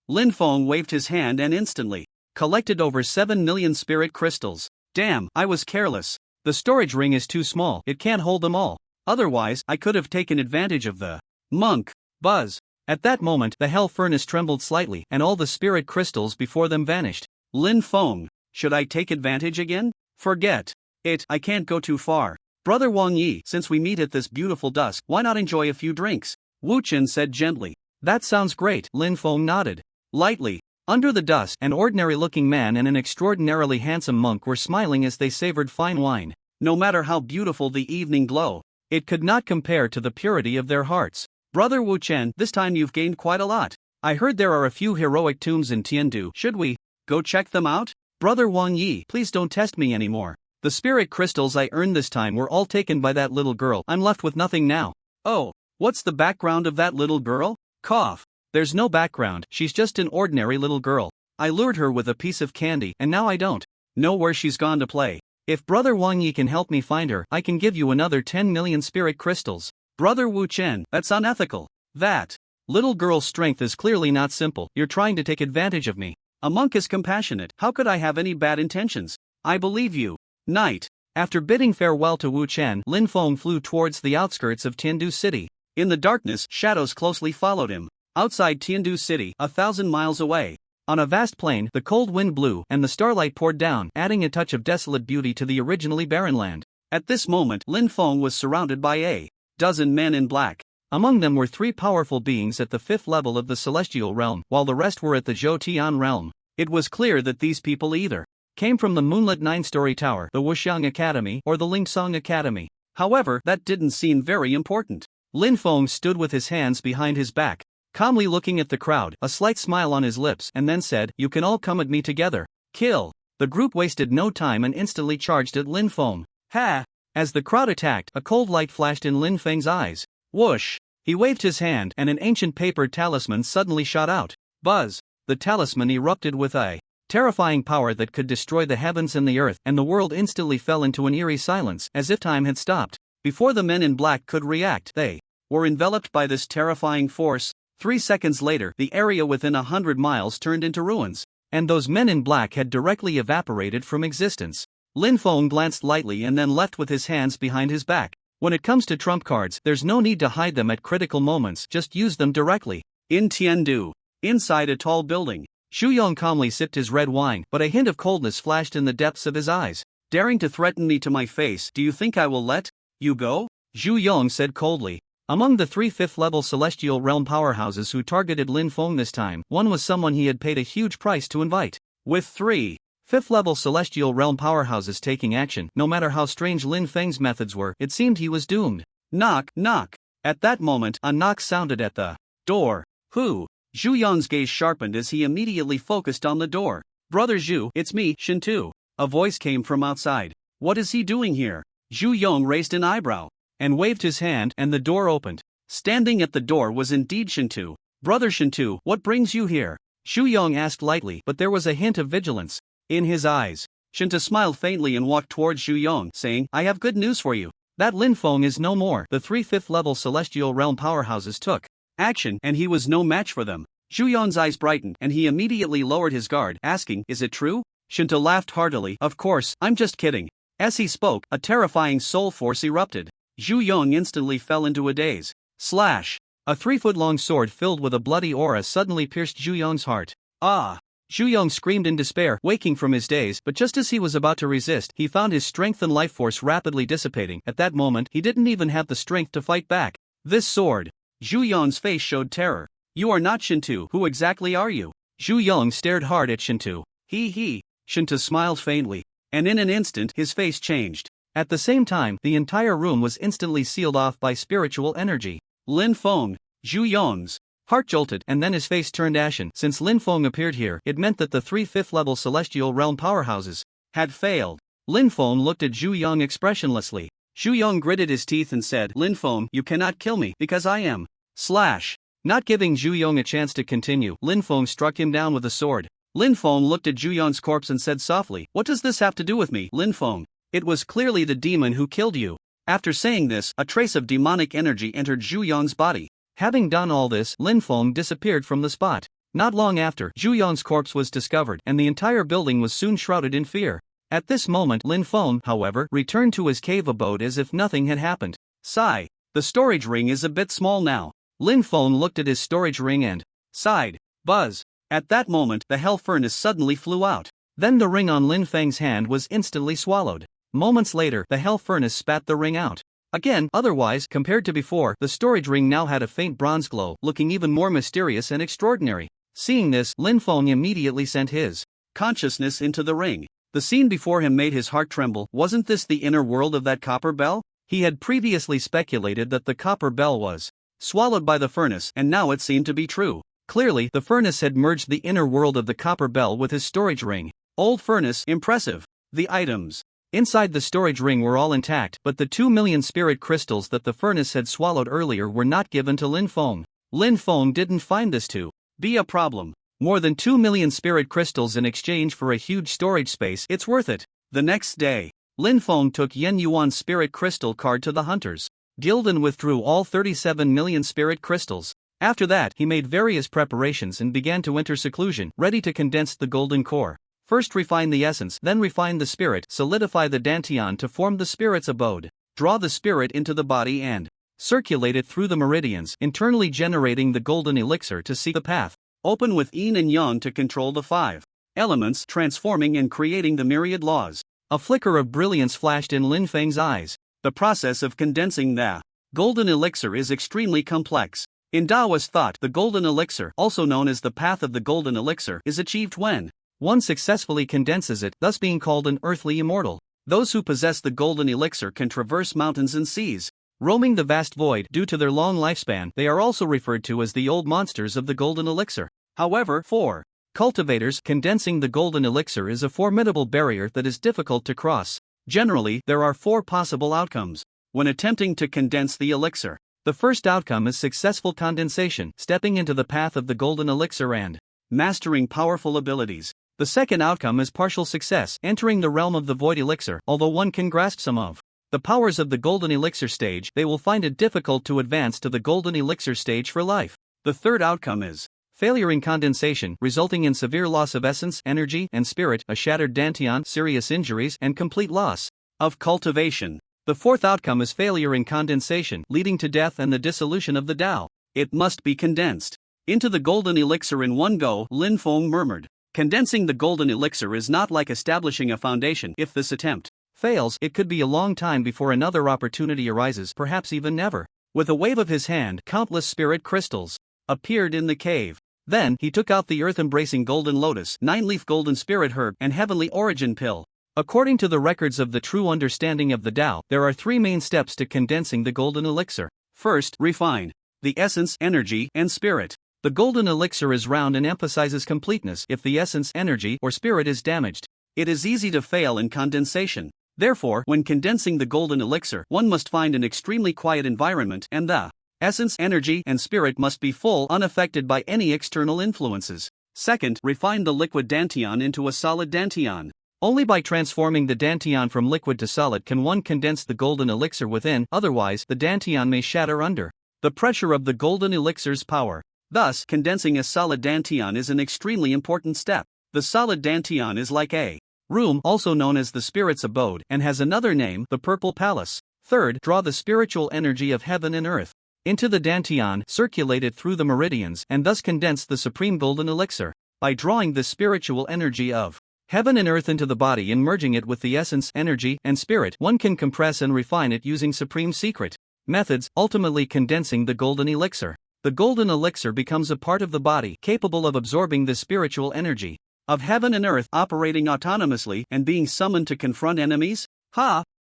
Lin Feng waved his hand and instantly collected over 7 million spirit crystals. Damn, I was careless. The storage ring is too small, it can't hold them all. Otherwise, I could have taken advantage of the monk. Buzz. At that moment, the hell furnace trembled slightly, and all the spirit crystals before them vanished. Lin Feng, should I take advantage again? Forget it, I can't go too far. Brother Wang Yi, since we meet at this beautiful dusk, why not enjoy a few drinks? Wuchen said gently. That sounds great, Lin Feng nodded. Lightly. Under the dusk, an ordinary-looking man and an extraordinarily handsome monk were smiling as they savored fine wine. No matter how beautiful the evening glow, it could not compare to the purity of their hearts. Brother Wuchen, this time you've gained quite a lot. I heard there are a few heroic tombs in Tiandu. Should we go check them out? Brother Wang Yi, please don't test me anymore. The spirit crystals I earned this time were all taken by that little girl. I'm left with nothing now. Oh, what's the background of that little girl? Cough. There's no background, she's just an ordinary little girl. I lured her with a piece of candy, and now I don't know where she's gone to play. If Brother Wang Yi can help me find her, I can give you another 10 million spirit crystals. Brother Wuchen, that's unethical. That little girl's strength is clearly not simple, you're trying to take advantage of me. A monk is compassionate, how could I have any bad intentions? I believe you. Night. After bidding farewell to Wuchen, Lin Feng flew towards the outskirts of Tindu City. In the darkness, shadows closely followed him. Outside Tindu City, 1,000 miles away, on a vast plain, the cold wind blew and the starlight poured down, adding a touch of desolate beauty to the originally barren land. At this moment, Lin Feng was surrounded by a dozen men in black. Among them were 3 powerful beings at the 5th level of the celestial realm, while the rest were at the Zhou Tian realm. It was clear that these people either came from the moonlit 9-story tower, the Wuxiang Academy, or the Lingsong Academy. However, that didn't seem very important. Lin Feng stood with his hands behind his back, calmly looking at the crowd, a slight smile on his lips, and then said, you can all come at me together. Kill. The group wasted no time and instantly charged at Lin Feng. Ha! As the crowd attacked, a cold light flashed in Lin Feng's eyes. Whoosh! He waved his hand and an ancient paper talisman suddenly shot out. Buzz! The talisman erupted with a terrifying power that could destroy the heavens and the earth, and the world instantly fell into an eerie silence, as if time had stopped. Before the men in black could react, they were enveloped by this terrifying force. 3 seconds later, the area within 100 miles turned into ruins, and those men in black had directly evaporated from existence. Lin Feng glanced lightly and then left with his hands behind his back. When it comes to trump cards, there's no need to hide them at critical moments, just use them directly. In Tindu, inside a tall building, Xu Yong calmly sipped his red wine, but a hint of coldness flashed in the depths of his eyes. Daring to threaten me to my face, do you think I will let you go? Xu Yong said coldly. Among the 3 5th-level Celestial Realm powerhouses who targeted Lin Feng this time, one was someone he had paid a huge price to invite. With 3 5th-level Celestial Realm powerhouses taking action, no matter how strange Lin Feng's methods were, it seemed he was doomed. Knock, knock. At that moment, a knock sounded at the door. Who? Xu Yong's gaze sharpened as he immediately focused on the door. Brother Xu, it's me, Shintu. A voice came from outside. What is he doing here? Xu Yong raised an eyebrow and waved his hand, and the door opened. Standing at the door was indeed Shintu. Brother Shintu, what brings you here? Xu Yong asked lightly, but there was a hint of vigilance in his eyes. Shintu smiled faintly and walked towards Xu Yong, saying, I have good news for you. That Lin Feng is no more. The 3 5th-level Celestial Realm powerhouses took action, and he was no match for them. Xu Yong's eyes brightened, and he immediately lowered his guard, asking, is it true? Shintu laughed heartily, of course, I'm just kidding. As he spoke, a terrifying soul force erupted. Xu Yong instantly fell into a daze. Slash! A 3-foot-long sword filled with a bloody aura suddenly pierced Xu Yong's heart. Ah! Xu Yong screamed in despair, waking from his daze, but just as he was about to resist, he found his strength and life force rapidly dissipating. At that moment, he didn't even have the strength to fight back. This sword! Xu Yong's face showed terror. You are not Shintu, who exactly are you? Xu Yong stared hard at Shintu. He. Shintu smiled faintly, and in an instant his face changed. At the same time, the entire room was instantly sealed off by spiritual energy. Lin Feng, Xu Yong's heart jolted, and then his face turned ashen. Since Lin Feng appeared here, it meant that the 3 5th-level Celestial Realm powerhouses had failed. Lin Feng looked at Xu Yong expressionlessly. Xu Yong gritted his teeth and said, Lin Feng, you cannot kill me, because I am. Slash! Not giving Xu Yong a chance to continue, Lin Feng struck him down with a sword. Lin Feng looked at Xu Yong's corpse and said softly, what does this have to do with me, Lin Feng? It was clearly the demon who killed you. After saying this, a trace of demonic energy entered Xu Yong's body. Having done all this, Lin Feng disappeared from the spot. Not long after, Xu Yong's corpse was discovered, and the entire building was soon shrouded in fear. At this moment, Lin Feng, however, returned to his cave abode as if nothing had happened. Sigh. The storage ring is a bit small now. Lin Feng looked at his storage ring and sighed. Buzz. At that moment, the hell furnace suddenly flew out. Then the ring on Lin Feng's hand was instantly swallowed. Moments later, the hell furnace spat the ring out. Again, otherwise, compared to before, the storage ring now had a faint bronze glow, looking even more mysterious and extraordinary. Seeing this, Lin Feng immediately sent his consciousness into the ring. The scene before him made his heart tremble. Wasn't this the inner world of that copper bell? He had previously speculated that the copper bell was swallowed by the furnace, and now it seemed to be true. Clearly, the furnace had merged the inner world of the copper bell with his storage ring. Old furnace, impressive. The items inside the storage ring were all intact, but the 2 million spirit crystals that the furnace had swallowed earlier were not given to Lin Feng. Lin Feng didn't find this to be a problem. More than 2 million spirit crystals in exchange for a huge storage space, it's worth it. The next day, Lin Feng took Yen Yuan's spirit crystal card to the Hunters Guild and withdrew all 37 million spirit crystals. After that, he made various preparations and began to enter seclusion, ready to condense the golden core. First refine the essence, then refine the spirit, solidify the dantian to form the spirit's abode, draw the spirit into the body and circulate it through the meridians, internally generating the golden elixir to see the path. Open with yin and yang to control the 5 elements, transforming and creating the myriad laws. A flicker of brilliance flashed in Lin Feng's eyes. The process of condensing the golden elixir is extremely complex. In Taoist thought, the golden elixir, also known as the path of the golden elixir, is achieved when one successfully condenses it, thus being called an earthly immortal. Those who possess the golden elixir can traverse mountains and seas, roaming the vast void. Due to their long lifespan, they are also referred to as the old monsters of the golden elixir. However, for Cultivators, condensing the golden elixir is a formidable barrier that is difficult to cross. Generally, there are 4 possible outcomes when attempting to condense the elixir. The first outcome is successful condensation, stepping into the path of the golden elixir and mastering powerful abilities. The second outcome is partial success, entering the realm of the void elixir. Although one can grasp some of the powers of the golden elixir stage, they will find it difficult to advance to the golden elixir stage for life. The third outcome is failure in condensation, resulting in severe loss of essence, energy, and spirit, a shattered dantian, serious injuries, and complete loss of cultivation. The fourth outcome is failure in condensation, leading to death and the dissolution of the Tao. It must be condensed into the golden elixir in one go, Lin Feng murmured. Condensing the golden elixir is not like establishing a foundation. If this attempt fails, it could be a long time before another opportunity arises, perhaps even never. With a wave of his hand, countless spirit crystals appeared in the cave. Then, he took out the earth-embracing golden lotus, 9-leaf golden spirit herb, and heavenly origin pill. According to the records of the true understanding of the Tao, there are 3 main steps to condensing the golden elixir. First, refine the essence, energy, and spirit. The golden elixir is round and emphasizes completeness. If the essence, energy, or spirit is damaged, it is easy to fail in condensation. Therefore, when condensing the golden elixir, one must find an extremely quiet environment, and the essence, energy, and spirit must be full, unaffected by any external influences. Second, refine the liquid dantian into a solid dantian. Only by transforming the dantian from liquid to solid can one condense the golden elixir within, otherwise, the dantian may shatter under the pressure of the golden elixir's power. Thus, condensing a solid dantian is an extremely important step. The solid dantian is like a room, also known as the spirit's abode, and has another name, the purple palace. Third, draw the spiritual energy of heaven and earth into the dantian, circulate it through the meridians, and thus condense the supreme golden elixir. By drawing the spiritual energy of heaven and earth into the body and merging it with the essence, energy, and spirit, one can compress and refine it using supreme secret methods, ultimately condensing the golden elixir. The golden elixir becomes a part of the body, capable of absorbing the spiritual energy of heaven and earth, operating autonomously and being summoned to confront enemies.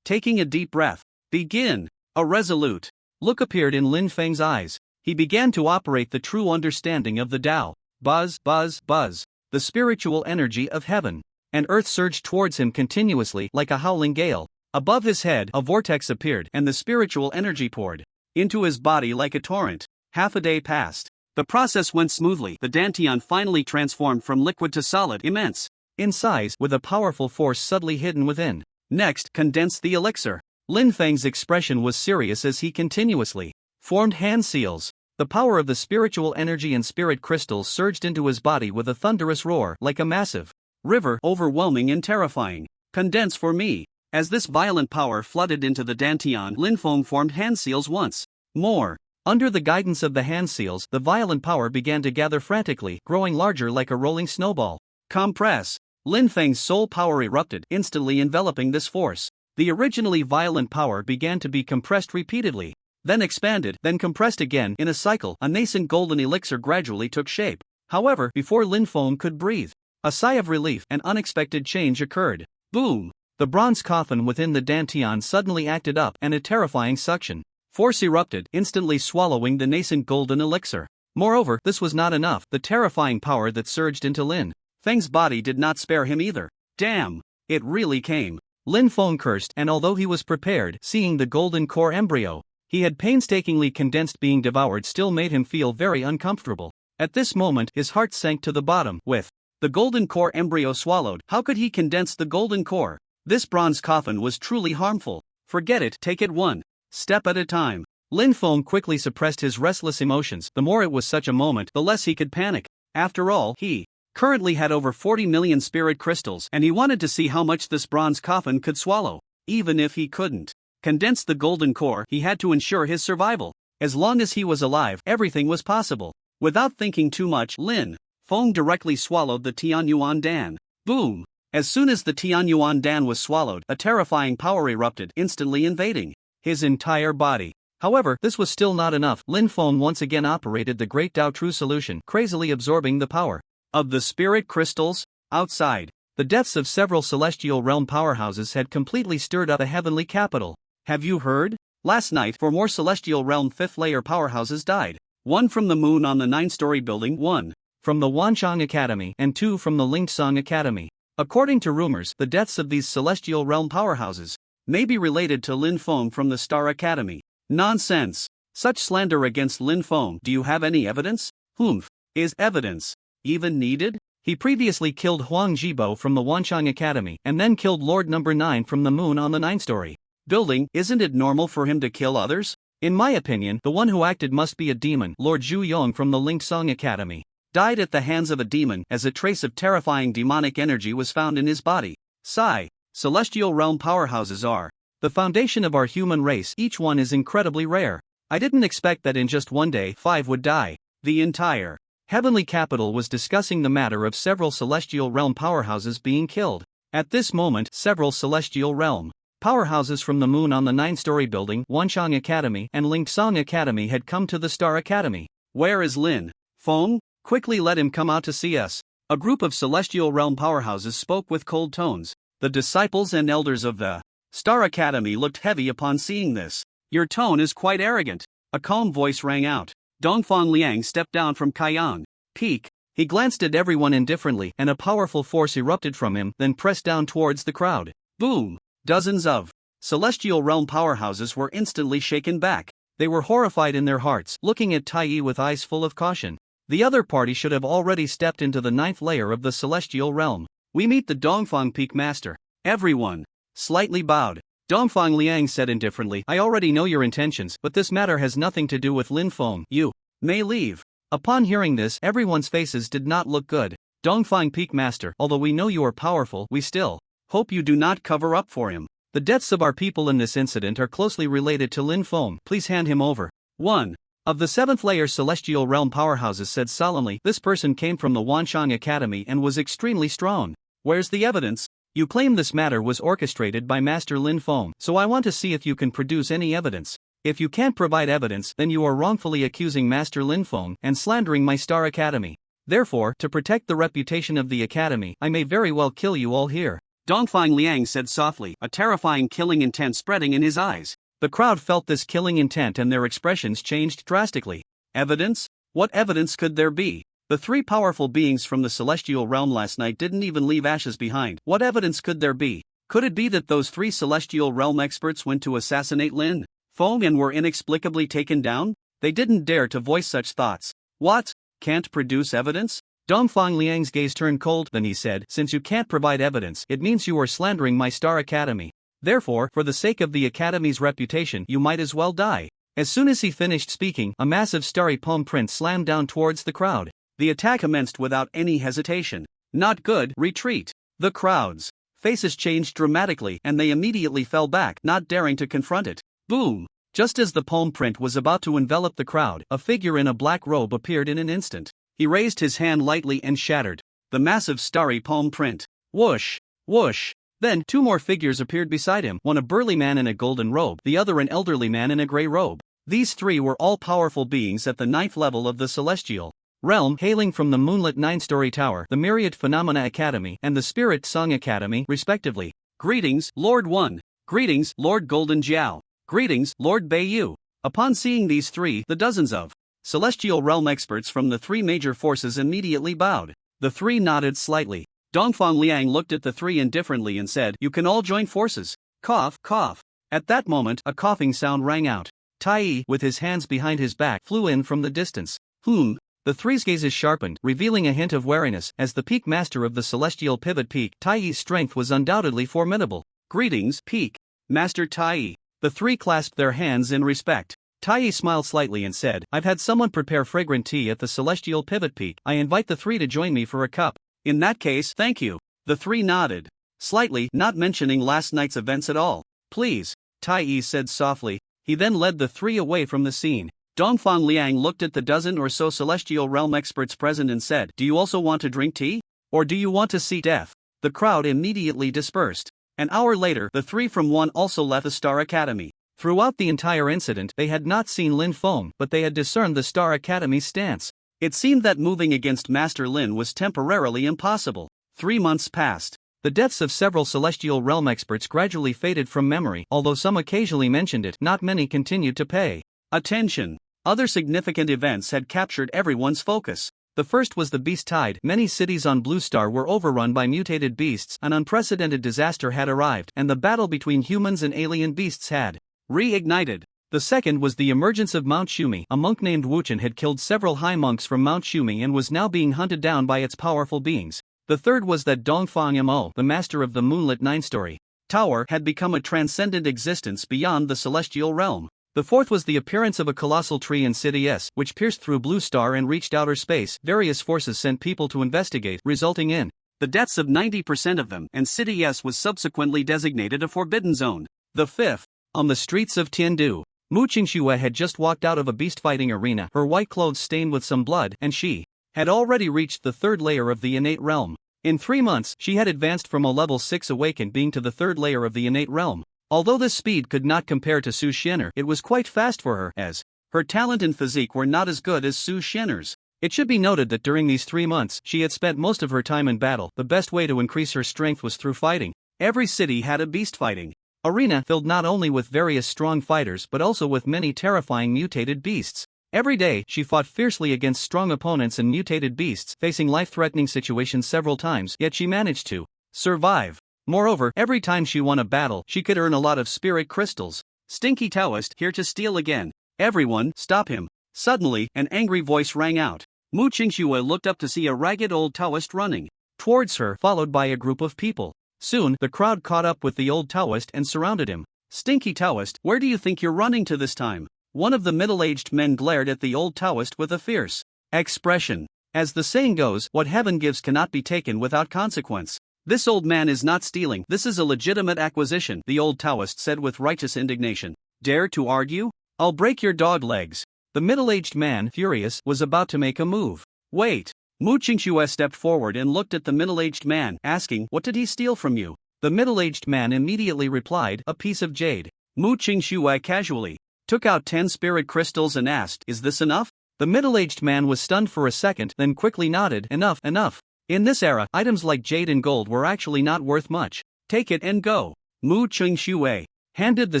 Taking a deep breath. Begin. A resolute look appeared in Lin Feng's eyes. He began to operate the true understanding of the Tao. Buzz, buzz, buzz. The spiritual energy of heaven and earth surged towards him continuously, like a howling gale. Above his head, a vortex appeared, and the spiritual energy poured into his body like a torrent. Half a day passed. The process went smoothly. The dantian finally transformed from liquid to solid, immense in size, with a powerful force subtly hidden within. Next, condense the elixir. Lin Feng's expression was serious as he continuously formed hand seals. The power of the spiritual energy and spirit crystals surged into his body with a thunderous roar, like a massive river, overwhelming and terrifying. Condense for me. As this violent power flooded into the dantian, Lin Feng formed hand seals once more. Under the guidance of the hand seals, the violent power began to gather frantically, growing larger like a rolling snowball. Compress. Lin Feng's soul power erupted, instantly enveloping this force. The originally violent power began to be compressed repeatedly, then expanded, then compressed again. In a cycle, a nascent golden elixir gradually took shape. However, before Lin Feng could breathe, a sigh of relief, an unexpected change occurred. Boom! The bronze coffin within the dantian suddenly acted up, and a terrifying suction force erupted, instantly swallowing the nascent golden elixir. Moreover, this was not enough. The terrifying power that surged into Lin Feng's body did not spare him either. Damn! It really came. Lin Feng cursed, and although he was prepared, seeing the golden core embryo he had painstakingly condensed being devoured still made him feel very uncomfortable. At this moment, his heart sank to the bottom. With the golden core embryo swallowed, how could he condense the golden core? This bronze coffin was truly harmful. Forget it, take it one step at a time. Lin Feng quickly suppressed his restless emotions. The more it was such a moment, the less he could panic. After all, he currently had over 40 million spirit crystals, and he wanted to see how much this bronze coffin could swallow. Even if he couldn't condense the golden core, he had to ensure his survival. As long as he was alive, everything was possible. Without thinking too much, Lin Feng directly swallowed the Tianyuan Dan. Boom! As soon as the Tianyuan Dan was swallowed, a terrifying power erupted, instantly invading his entire body. However, this was still not enough. Lin Feng once again operated the Great Tao True Solution, crazily absorbing the power of the spirit crystals. Outside, the deaths of several celestial realm powerhouses had completely stirred up the heavenly capital. Have you heard? Last night, 4 more celestial realm 5th layer powerhouses died. 1 from the moon on the 9-story building, 1 from the Wanchang Academy and 2 from the Lingsong Academy. According to rumors, the deaths of these celestial realm powerhouses may be related to Lin Feng from the Star Academy. Nonsense. Such slander against Lin Feng. Do you have any evidence? Humph. Is evidence even needed? He previously killed Huang Jibo from the Wanchang Academy and then killed Lord Number 9 from the moon on the 9-story building. Isn't it normal for him to kill others? In my opinion, the one who acted must be a demon. Lord Zhu Yong from the Lingsong Academy died at the hands of a demon, as a trace of terrifying demonic energy was found in his body. Sigh. Celestial realm powerhouses are the foundation of our human race. Each one is incredibly rare. I didn't expect that in just one day 5 would die. The entire heavenly capital was discussing the matter of several celestial realm powerhouses being killed. At this moment, several celestial realm powerhouses from the moon on the 9-story building, Wanchang Academy and Lingsong Academy had come to the Star Academy. Where is Lin Feng? Quickly let him come out to see us. A group of celestial realm powerhouses spoke with cold tones. The disciples and elders of the Star Academy looked heavy upon seeing this. Your tone is quite arrogant. A calm voice rang out. Dongfang Liang stepped down from Tian Peak. He glanced at everyone indifferently, and a powerful force erupted from him, then pressed down towards the crowd. Boom! Dozens of celestial realm powerhouses were instantly shaken back. They were horrified in their hearts, looking at Tai Yi with eyes full of caution. The other party should have already stepped into the 9th layer of the celestial realm. We meet the Dongfang Peak Master. Everyone slightly bowed. Dongfang Liang said indifferently, I already know your intentions, but this matter has nothing to do with Lin Feng. You may leave. Upon hearing this, everyone's faces did not look good. Dongfang Peak Master, although we know you are powerful, we still hope you do not cover up for him. The deaths of our people in this incident are closely related to Lin Feng. Please hand him over. 1 of the 7th layer celestial realm powerhouses said solemnly, this person came from the Wanchang Academy and was extremely strong. Where's the evidence? You claim this matter was orchestrated by Master Lin Feng, so I want to see if you can produce any evidence. If you can't provide evidence, then you are wrongfully accusing Master Lin Feng and slandering my Star Academy. Therefore, to protect the reputation of the Academy, I may very well kill you all here. Dongfang Liang said softly, a terrifying killing intent spreading in his eyes. The crowd felt this killing intent and their expressions changed drastically. Evidence? What evidence could there be? The 3 powerful beings from the celestial realm last night didn't even leave ashes behind. What evidence could there be? Could it be that those 3 celestial realm experts went to assassinate Lin Feng and were inexplicably taken down? They didn't dare to voice such thoughts. What? Can't produce evidence? Dongfang Liang's gaze turned cold. Then he said, since you can't provide evidence, it means you are slandering my Star Academy. Therefore, for the sake of the Academy's reputation, you might as well die. As soon as he finished speaking, a massive starry palm print slammed down towards the crowd. The attack commenced without any hesitation. Not good. Retreat. The crowd's faces changed dramatically and they immediately fell back, not daring to confront it. Boom! Just as the palm print was about to envelop the crowd, a figure in a black robe appeared in an instant. He raised his hand lightly and shattered the massive starry palm print. Whoosh! Whoosh! Then 2 more figures appeared beside him, one a burly man in a golden robe, the other an elderly man in a gray robe. These 3 were all powerful beings at the 9th level of the celestial realm, hailing from the moonlit 9-story tower, the Myriad Phenomena Academy, and the Spirit Song Academy, respectively. Greetings, Lord 1. Greetings, Lord Golden Jiao. Greetings, Lord Beiyu. Upon seeing these 3, the dozens of celestial realm experts from the 3 major forces immediately bowed. The 3 nodded slightly. Dongfang Liang looked at the 3 indifferently and said, you can all join forces. Cough, cough. At that moment, a coughing sound rang out. Tai Yi, with his hands behind his back, flew in from the distance. The 3's gazes sharpened, revealing a hint of wariness. As the Peak Master of the Celestial Pivot Peak, Tai Yi's strength was undoubtedly formidable. Greetings, Peak Master Tai Yi. The 3 clasped their hands in respect. Tai Yi smiled slightly and said, I've had someone prepare fragrant tea at the Celestial Pivot Peak. I invite the 3 to join me for a cup. In that case, thank you. The 3 nodded slightly, not mentioning last night's events at all. Please, Tai Yi said softly. He then led the 3 away from the scene. Dongfang Liang looked at the dozen or so celestial realm experts present and said, do you also want to drink tea? Or do you want to see death? The crowd immediately dispersed. An hour later, the 3 from 1 also left the Star Academy. Throughout the entire incident, they had not seen Lin Feng, but they had discerned the Star Academy's stance. It seemed that moving against Master Lin was temporarily impossible. 3 months passed. The deaths of several celestial realm experts gradually faded from memory. Although some occasionally mentioned it, not many continued to pay attention. Other significant events had captured everyone's focus. The first was the beast tide. Many cities on Blue Star were overrun by mutated beasts. An unprecedented disaster had arrived, and the battle between humans and alien beasts had reignited. The second was the emergence of Mount Shumi. A monk named Wuchen had killed several high monks from Mount Shumi and was now being hunted down by its powerful beings. The third was that Dongfang Mo, the master of the moonlit nine-story tower, had become a transcendent existence beyond the celestial realm. The fourth was the appearance of a colossal tree in City S, which pierced through Blue Star and reached outer space. Various forces sent people to investigate, resulting in the deaths of 90% of them, and City S was subsequently designated a forbidden zone. The fifth, on the streets of Tindu, Mu Qingxue had just walked out of a beast-fighting arena, her white clothes stained with some blood, and she had already reached the third layer of the innate realm. In 3 months, she had advanced from a level 6 awakened being to the third layer of the innate realm. Although this speed could not compare to Su Xian'er, it was quite fast for her, as her talent and physique were not as good as Su Xian'er's. It should be noted that during these 3 months, she had spent most of her time in battle. The best way to increase her strength was through fighting. Every city had a beast fighting arena filled not only with various strong fighters but also with many terrifying mutated beasts. Every day, she fought fiercely against strong opponents and mutated beasts, facing life-threatening situations several times, yet she managed to survive. Moreover, every time she won a battle, she could earn a lot of spirit crystals. Stinky Taoist, here to steal again. Everyone, stop him. Suddenly, an angry voice rang out. Mu Qingxue looked up to see a ragged old Taoist running towards her, followed by a group of people. Soon, the crowd caught up with the old Taoist and surrounded him. Stinky Taoist, where do you think you're running to this time? One of the middle-aged men glared at the old Taoist with a fierce expression. As the saying goes, what heaven gives cannot be taken without consequence. This old man is not stealing, this is a legitimate acquisition, the old Taoist said with righteous indignation. Dare to argue? I'll break your dog legs. The middle-aged man, furious, was about to make a move. Wait. Mu Qingxue stepped forward and looked at the middle-aged man, asking, what did he steal from you? The middle-aged man immediately replied, a piece of jade. Mu Qingxue casually took out 10 spirit crystals and asked, is this enough? The middle-aged man was stunned for a second, then quickly nodded, enough, enough. In this era, items like jade and gold were actually not worth much. Take it and go. Mu Qingxue handed the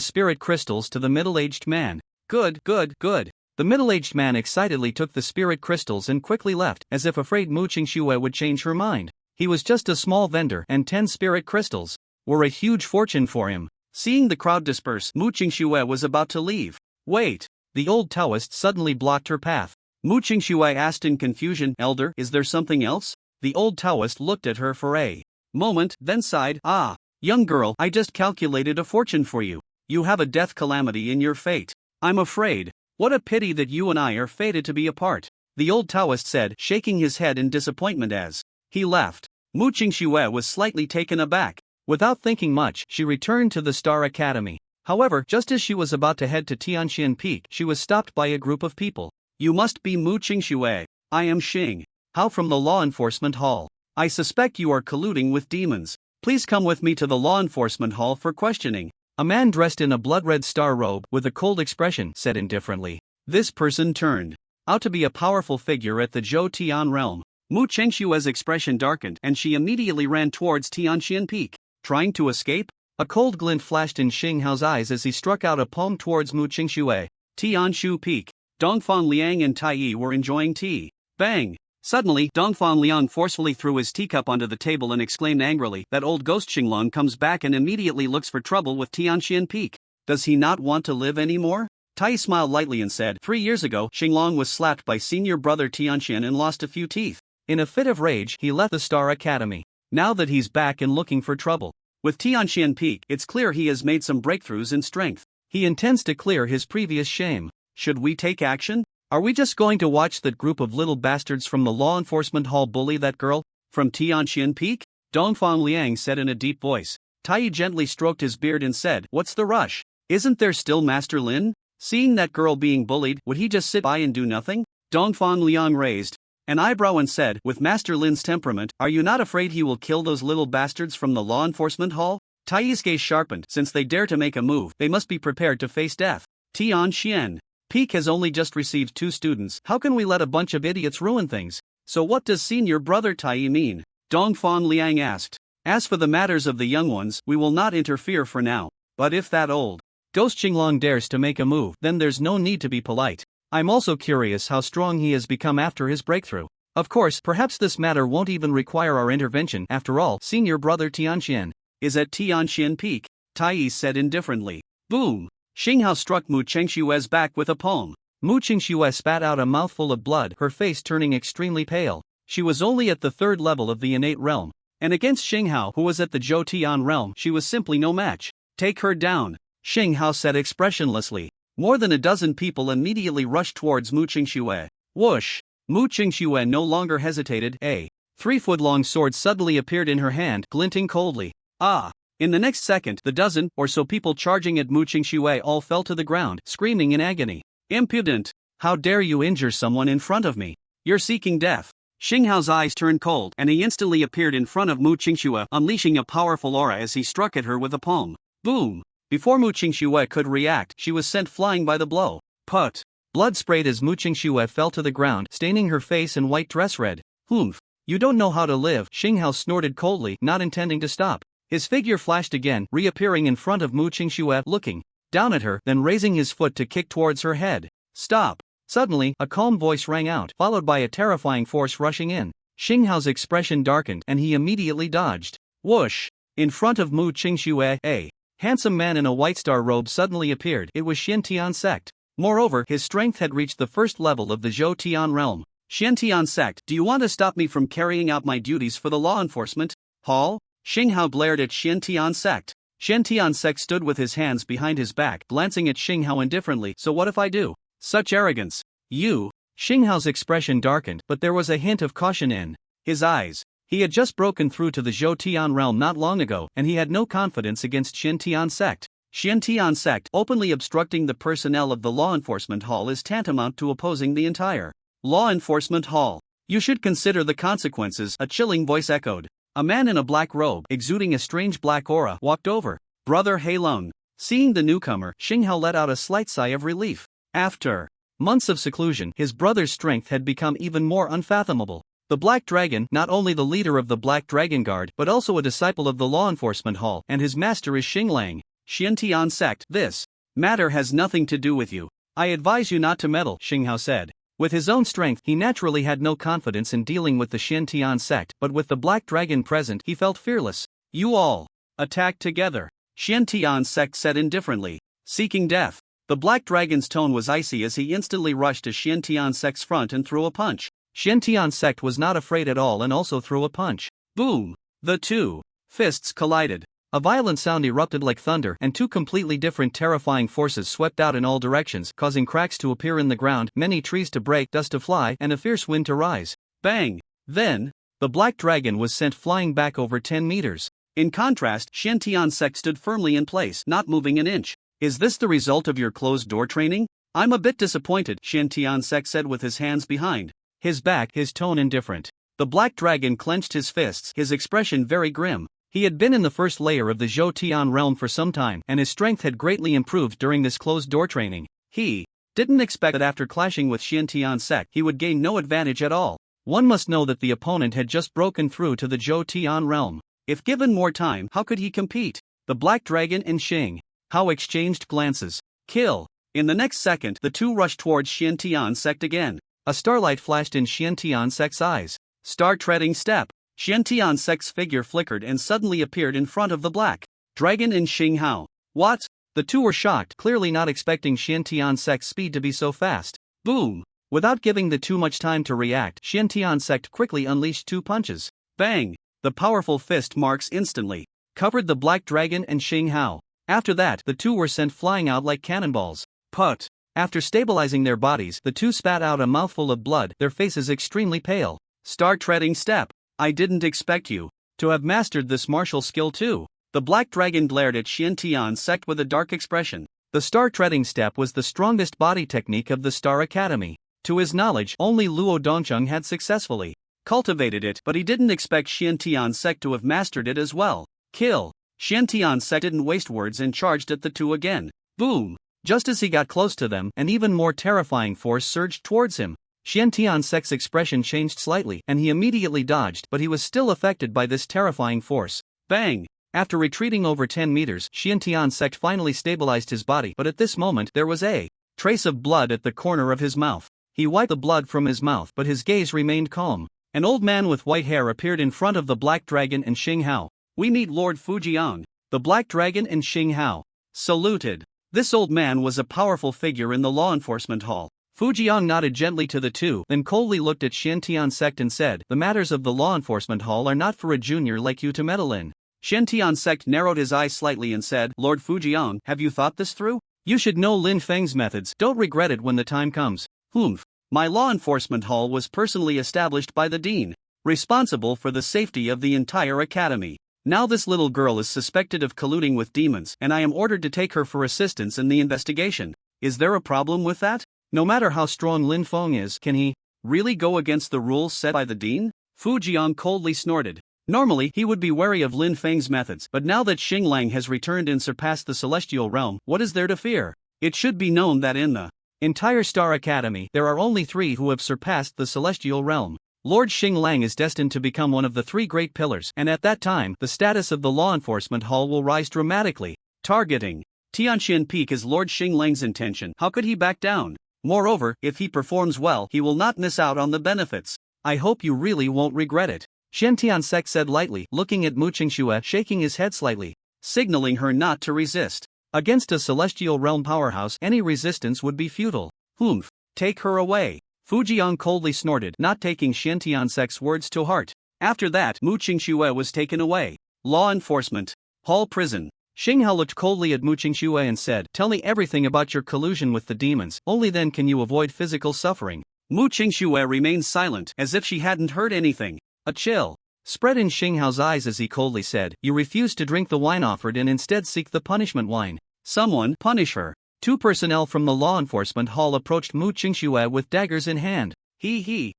spirit crystals to the middle-aged man. Good, good, good. The middle-aged man excitedly took the spirit crystals and quickly left, as if afraid Mu Qingxue would change her mind. He was just a small vendor, and 10 spirit crystals were a huge fortune for him. Seeing the crowd disperse, Mu Qingxue was about to leave. Wait! The old Taoist suddenly blocked her path. Mu Qingxue asked in confusion, Elder, is there something else? The old Taoist looked at her for a moment, then sighed, ah, young girl, I just calculated a fortune for you. You have a death calamity in your fate. I'm afraid. What a pity that you and I are fated to be apart. The old Taoist said, shaking his head in disappointment as he left. Mu Qingxue was slightly taken aback. Without thinking much, she returned to the Star Academy. However, just as she was about to head to Tian Peak, she was stopped by a group of people. You must be Mu Qingxue. I am Xing Hao from the Law Enforcement Hall. I suspect you are colluding with demons. Please come with me to the Law Enforcement Hall for questioning. A man dressed in a blood-red star robe with a cold expression said indifferently. This person turned out to be a powerful figure at the Zhou Tian realm. Mu Qingxue's expression darkened and she immediately ran towards Tian Peak. Trying to escape? A cold glint flashed in Xing Hao's eyes as he struck out a palm towards Mu Qingxue. Tian Peak. Dongfang Liang and Tai Yi were enjoying tea. Bang! Suddenly, Dongfang Liang forcefully threw his teacup onto the table and exclaimed angrily, that old ghost Xinglong comes back and immediately looks for trouble with Tian Peak. Does he not want to live anymore? Tai smiled lightly and said, 3 years ago, Xinglong was slapped by senior brother Tianxian and lost a few teeth. In a fit of rage, he left the Star Academy. Now that he's back and looking for trouble with Tian Peak, it's clear he has made some breakthroughs in strength. He intends to clear his previous shame. Should we take action? Are we just going to watch that group of little bastards from the Law Enforcement Hall bully that girl from Tian Peak? Dongfang Liang said in a deep voice. Tai gently stroked his beard and said, what's the rush? Isn't there still Master Lin? Seeing that girl being bullied, would he just sit by and do nothing? Dongfang Liang raised an eyebrow and said, with Master Lin's temperament, are you not afraid he will kill those little bastards from the Law Enforcement Hall? Tai's gaze sharpened. Since they dare to make a move, they must be prepared to face death. Tian Peak has only just received 2 students. How can we let a bunch of idiots ruin things? So what does senior brother Tai mean? Dongfang Liang asked. As for the matters of the young ones, we will not interfere for now. But if that old ghost Xinglong dares to make a move, then there's no need to be polite. I'm also curious how strong he has become after his breakthrough. Of course, perhaps this matter won't even require our intervention. After all, senior brother Tianxian is at Tianxian Peak, Tai said indifferently. Boom! Xinghao struck Mu Chengshue's back with a palm. Mu Qingxue spat out a mouthful of blood, her face turning extremely pale. She was only at the 3rd level of the innate realm, and against Xinghao, who was at the Zhou Tian realm, she was simply no match. Take her down, Xinghao said expressionlessly. More than a dozen people immediately rushed towards Mu Qingxue. Whoosh! Mu Qingxue no longer hesitated. A 3-foot-long sword suddenly appeared in her hand, glinting coldly. Ah! In the next second, the dozen or so people charging at Mu Qingxue all fell to the ground, screaming in agony. Impudent! How dare you injure someone in front of me? You're seeking death. Xinghao's eyes turned cold, and he instantly appeared in front of Mu Qingxue, unleashing a powerful aura as he struck at her with a palm. Boom! Before Mu Qingxue could react, she was sent flying by the blow. Put! Blood sprayed as Mu Qingxue fell to the ground, staining her face and white dress red. Humph! You don't know how to live, Xinghao snorted coldly, not intending to stop. His figure flashed again, reappearing in front of Mu Qingxue, looking down at her, then raising his foot to kick towards her head. Stop! Suddenly, a calm voice rang out, followed by a terrifying force rushing in. Xinghao's expression darkened, and he immediately dodged. Whoosh! In front of Mu Qingxue, a handsome man in a white star robe suddenly appeared. It was Xiantian sect. Moreover, his strength had reached the 1st level of the Zhou Tian realm. Xiantian sect, do you want to stop me from carrying out my duties for the law enforcement? Hall? Xinghao glared at Xiantian sect. Xiantian sect stood with his hands behind his back, glancing at Xinghao indifferently. So what if I do? Such arrogance. You. Xinghao's expression darkened, but there was a hint of caution in his eyes. He had just broken through to the Zhou Tian realm not long ago, and he had no confidence against Xiantian sect. Xiantian sect openly obstructing the personnel of the law enforcement hall is tantamount to opposing the entire law enforcement hall. You should consider the consequences, a chilling voice echoed. A man in a black robe, exuding a strange black aura, walked over. Brother Heilong. Seeing the newcomer, Xinghao let out a slight sigh of relief. After months of seclusion, his brother's strength had become even more unfathomable. The Black Dragon, not only the leader of the Black Dragon Guard, but also a disciple of the law enforcement hall, and his master is Xinglang. Xiantian sect, this matter has nothing to do with you. I advise you not to meddle, Xinghao said. With his own strength, he naturally had no confidence in dealing with the Xiantian sect, but with the Black Dragon present, he felt fearless. You all attack together, Xiantian sect said indifferently. Seeking death. The Black Dragon's tone was icy as he instantly rushed to Xiantian sect's front and threw a punch. Xiantian sect was not afraid at all and also threw a punch. Boom! The two fists collided. A violent sound erupted like thunder, and two completely different terrifying forces swept out in all directions, causing cracks to appear in the ground, many trees to break, dust to fly, and a fierce wind to rise. Bang! Then, the Black Dragon was sent flying back over 10 meters. In contrast, Xiantian sect stood firmly in place, not moving an inch. Is this the result of your closed-door training? I'm a bit disappointed, Xiantian sect said with his hands behind his back, his tone indifferent. The Black Dragon clenched his fists, his expression very grim. He had been in the 1st layer of the Zhou Tian realm for some time, and his strength had greatly improved during this closed-door training. He didn't expect that after clashing with Xiantian sect, he would gain no advantage at all. One must know that the opponent had just broken through to the Zhou Tian realm. If given more time, how could he compete? The Black Dragon and Xing Hao exchanged glances. Kill! In the next second, the two rushed towards Xiantian sect again. A starlight flashed in Xiantian sect's eyes. Star-treading step. Xiantian sect's figure flickered and suddenly appeared in front of the Black Dragon and Xinghao. What? The two were shocked, clearly not expecting Xiantian sect's speed to be so fast. Boom! Without giving the two much time to react, Xiantian sect quickly unleashed two punches. Bang! The powerful fist marks instantly covered the Black Dragon and Xinghao. After that, the two were sent flying out like cannonballs. Put! After stabilizing their bodies, the two spat out a mouthful of blood, their faces extremely pale. Star-treading step. I didn't expect you to have mastered this martial skill too. The Black Dragon glared at Xiantian sect with a dark expression. The star-treading step was the strongest body technique of the Star Academy. To his knowledge, only Luo Dongcheng had successfully cultivated it, but he didn't expect Xiantian sect to have mastered it as well. Kill! Xiantian sect didn't waste words and charged at the two again. Boom! Just as he got close to them, an even more terrifying force surged towards him. Xiantian sect's expression changed slightly, and he immediately dodged, but he was still affected by this terrifying force. Bang! After retreating over 10 meters, Xiantian sect finally stabilized his body, but at this moment there was a trace of blood at the corner of his mouth. He wiped the blood from his mouth, but his gaze remained calm. An old man with white hair appeared in front of the Black Dragon and Xing Hao. "We meet Lord Fujian." The Black Dragon and Xing Hao saluted. This old man was a powerful figure in the law enforcement hall. Fujian nodded gently to the two, then coldly looked at Tian Sect and said, "The matters of the law enforcement hall are not for a junior like you to meddle in." Tian Sect narrowed his eyes slightly and said, "Lord Fujian, have you thought this through? You should know Lin Feng's methods, don't regret it when the time comes." "Humph. My law enforcement hall was personally established by the dean, responsible for the safety of the entire academy. Now this little girl is suspected of colluding with demons and I am ordered to take her for assistance in the investigation. Is there a problem with that? No matter how strong Lin Feng is, can he really go against the rules set by the dean?" Fujian coldly snorted. Normally he would be wary of Lin Feng's methods, but now that Xing Lang has returned and surpassed the celestial realm, what is there to fear? It should be known that in the entire Star Academy there are only 3 who have surpassed the celestial realm. Lord Xing Lang is destined to become one of the 3 great pillars, and at that time the status of the law enforcement hall will rise dramatically. Targeting Tian Peak is Lord Xing Lang's intention. How could he back down? Moreover, if he performs well, he will not miss out on the benefits. "I hope you really won't regret it," Tian Sek said lightly, looking at Mu Qingxue, shaking his head slightly, signaling her not to resist. Against a celestial realm powerhouse, any resistance would be futile. "Humph. Take her away." Fujian coldly snorted, not taking Tian Sek's words to heart. After that, Mu Qingxue was taken away. Law enforcement hall prison. Xing Hao looked coldly at Mu Qingxue and said, "Tell me everything about your collusion with the demons, only then can you avoid physical suffering." Mu Qingxue remained silent, as if she hadn't heard anything. A chill spread in Xing Hao's eyes as he coldly said, "You refuse to drink the wine offered and instead seek the punishment wine. Someone punish her." 2 personnel from the law enforcement hall approached Mu Qingxue with daggers in hand. The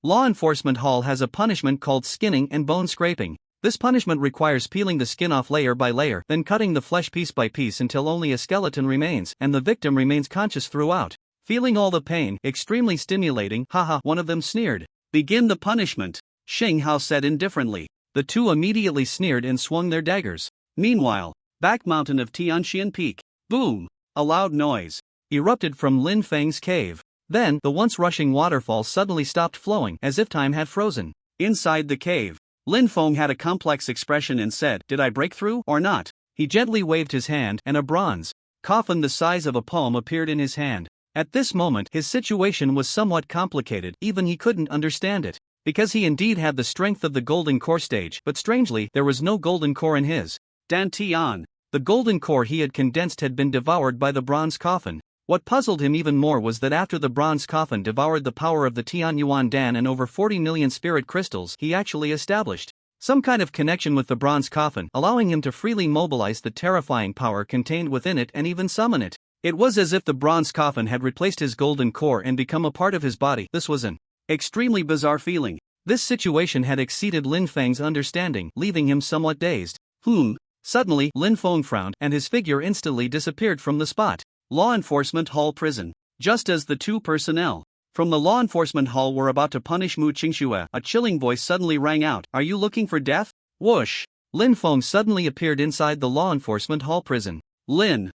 law enforcement hall has a punishment called skinning and bone scraping. This punishment requires peeling the skin off layer by layer, then cutting the flesh piece by piece until only a skeleton remains, and the victim remains conscious throughout. Feeling all the pain, extremely stimulating, haha, one of them sneered. "Begin the punishment," Xing Hao said indifferently. The 2 immediately sneered and swung their daggers. Meanwhile, back mountain of Tian Peak. Boom! A loud noise erupted from Lin Feng's cave. Then, the once rushing waterfall suddenly stopped flowing, as if time had frozen. Inside the cave, Lin Feng had a complex expression and said, "Did I break through or not?" He gently waved his hand, and a bronze coffin the size of a palm appeared in his hand. At this moment, his situation was somewhat complicated, even he couldn't understand it. Because he indeed had the strength of the golden core stage, but strangely, there was no golden core in his Dantian. The golden core he had condensed had been devoured by the bronze coffin. What puzzled him even more was that after the bronze coffin devoured the power of the Tian Yuan Dan and over 40 million spirit crystals, he actually established some kind of connection with the bronze coffin, allowing him to freely mobilize the terrifying power contained within it and even summon it. It was as if the bronze coffin had replaced his golden core and become a part of his body. This was an extremely bizarre feeling. This situation had exceeded Lin Feng's understanding, leaving him somewhat dazed. Suddenly, Lin Feng frowned, and his figure instantly disappeared from the spot. Law enforcement hall prison. Just as the 2 personnel from the law enforcement hall were about to punish Mu Qingxue, a chilling voice suddenly rang out, "Are you looking for death?" Whoosh! Lin Feng suddenly appeared inside the law enforcement hall prison. Lin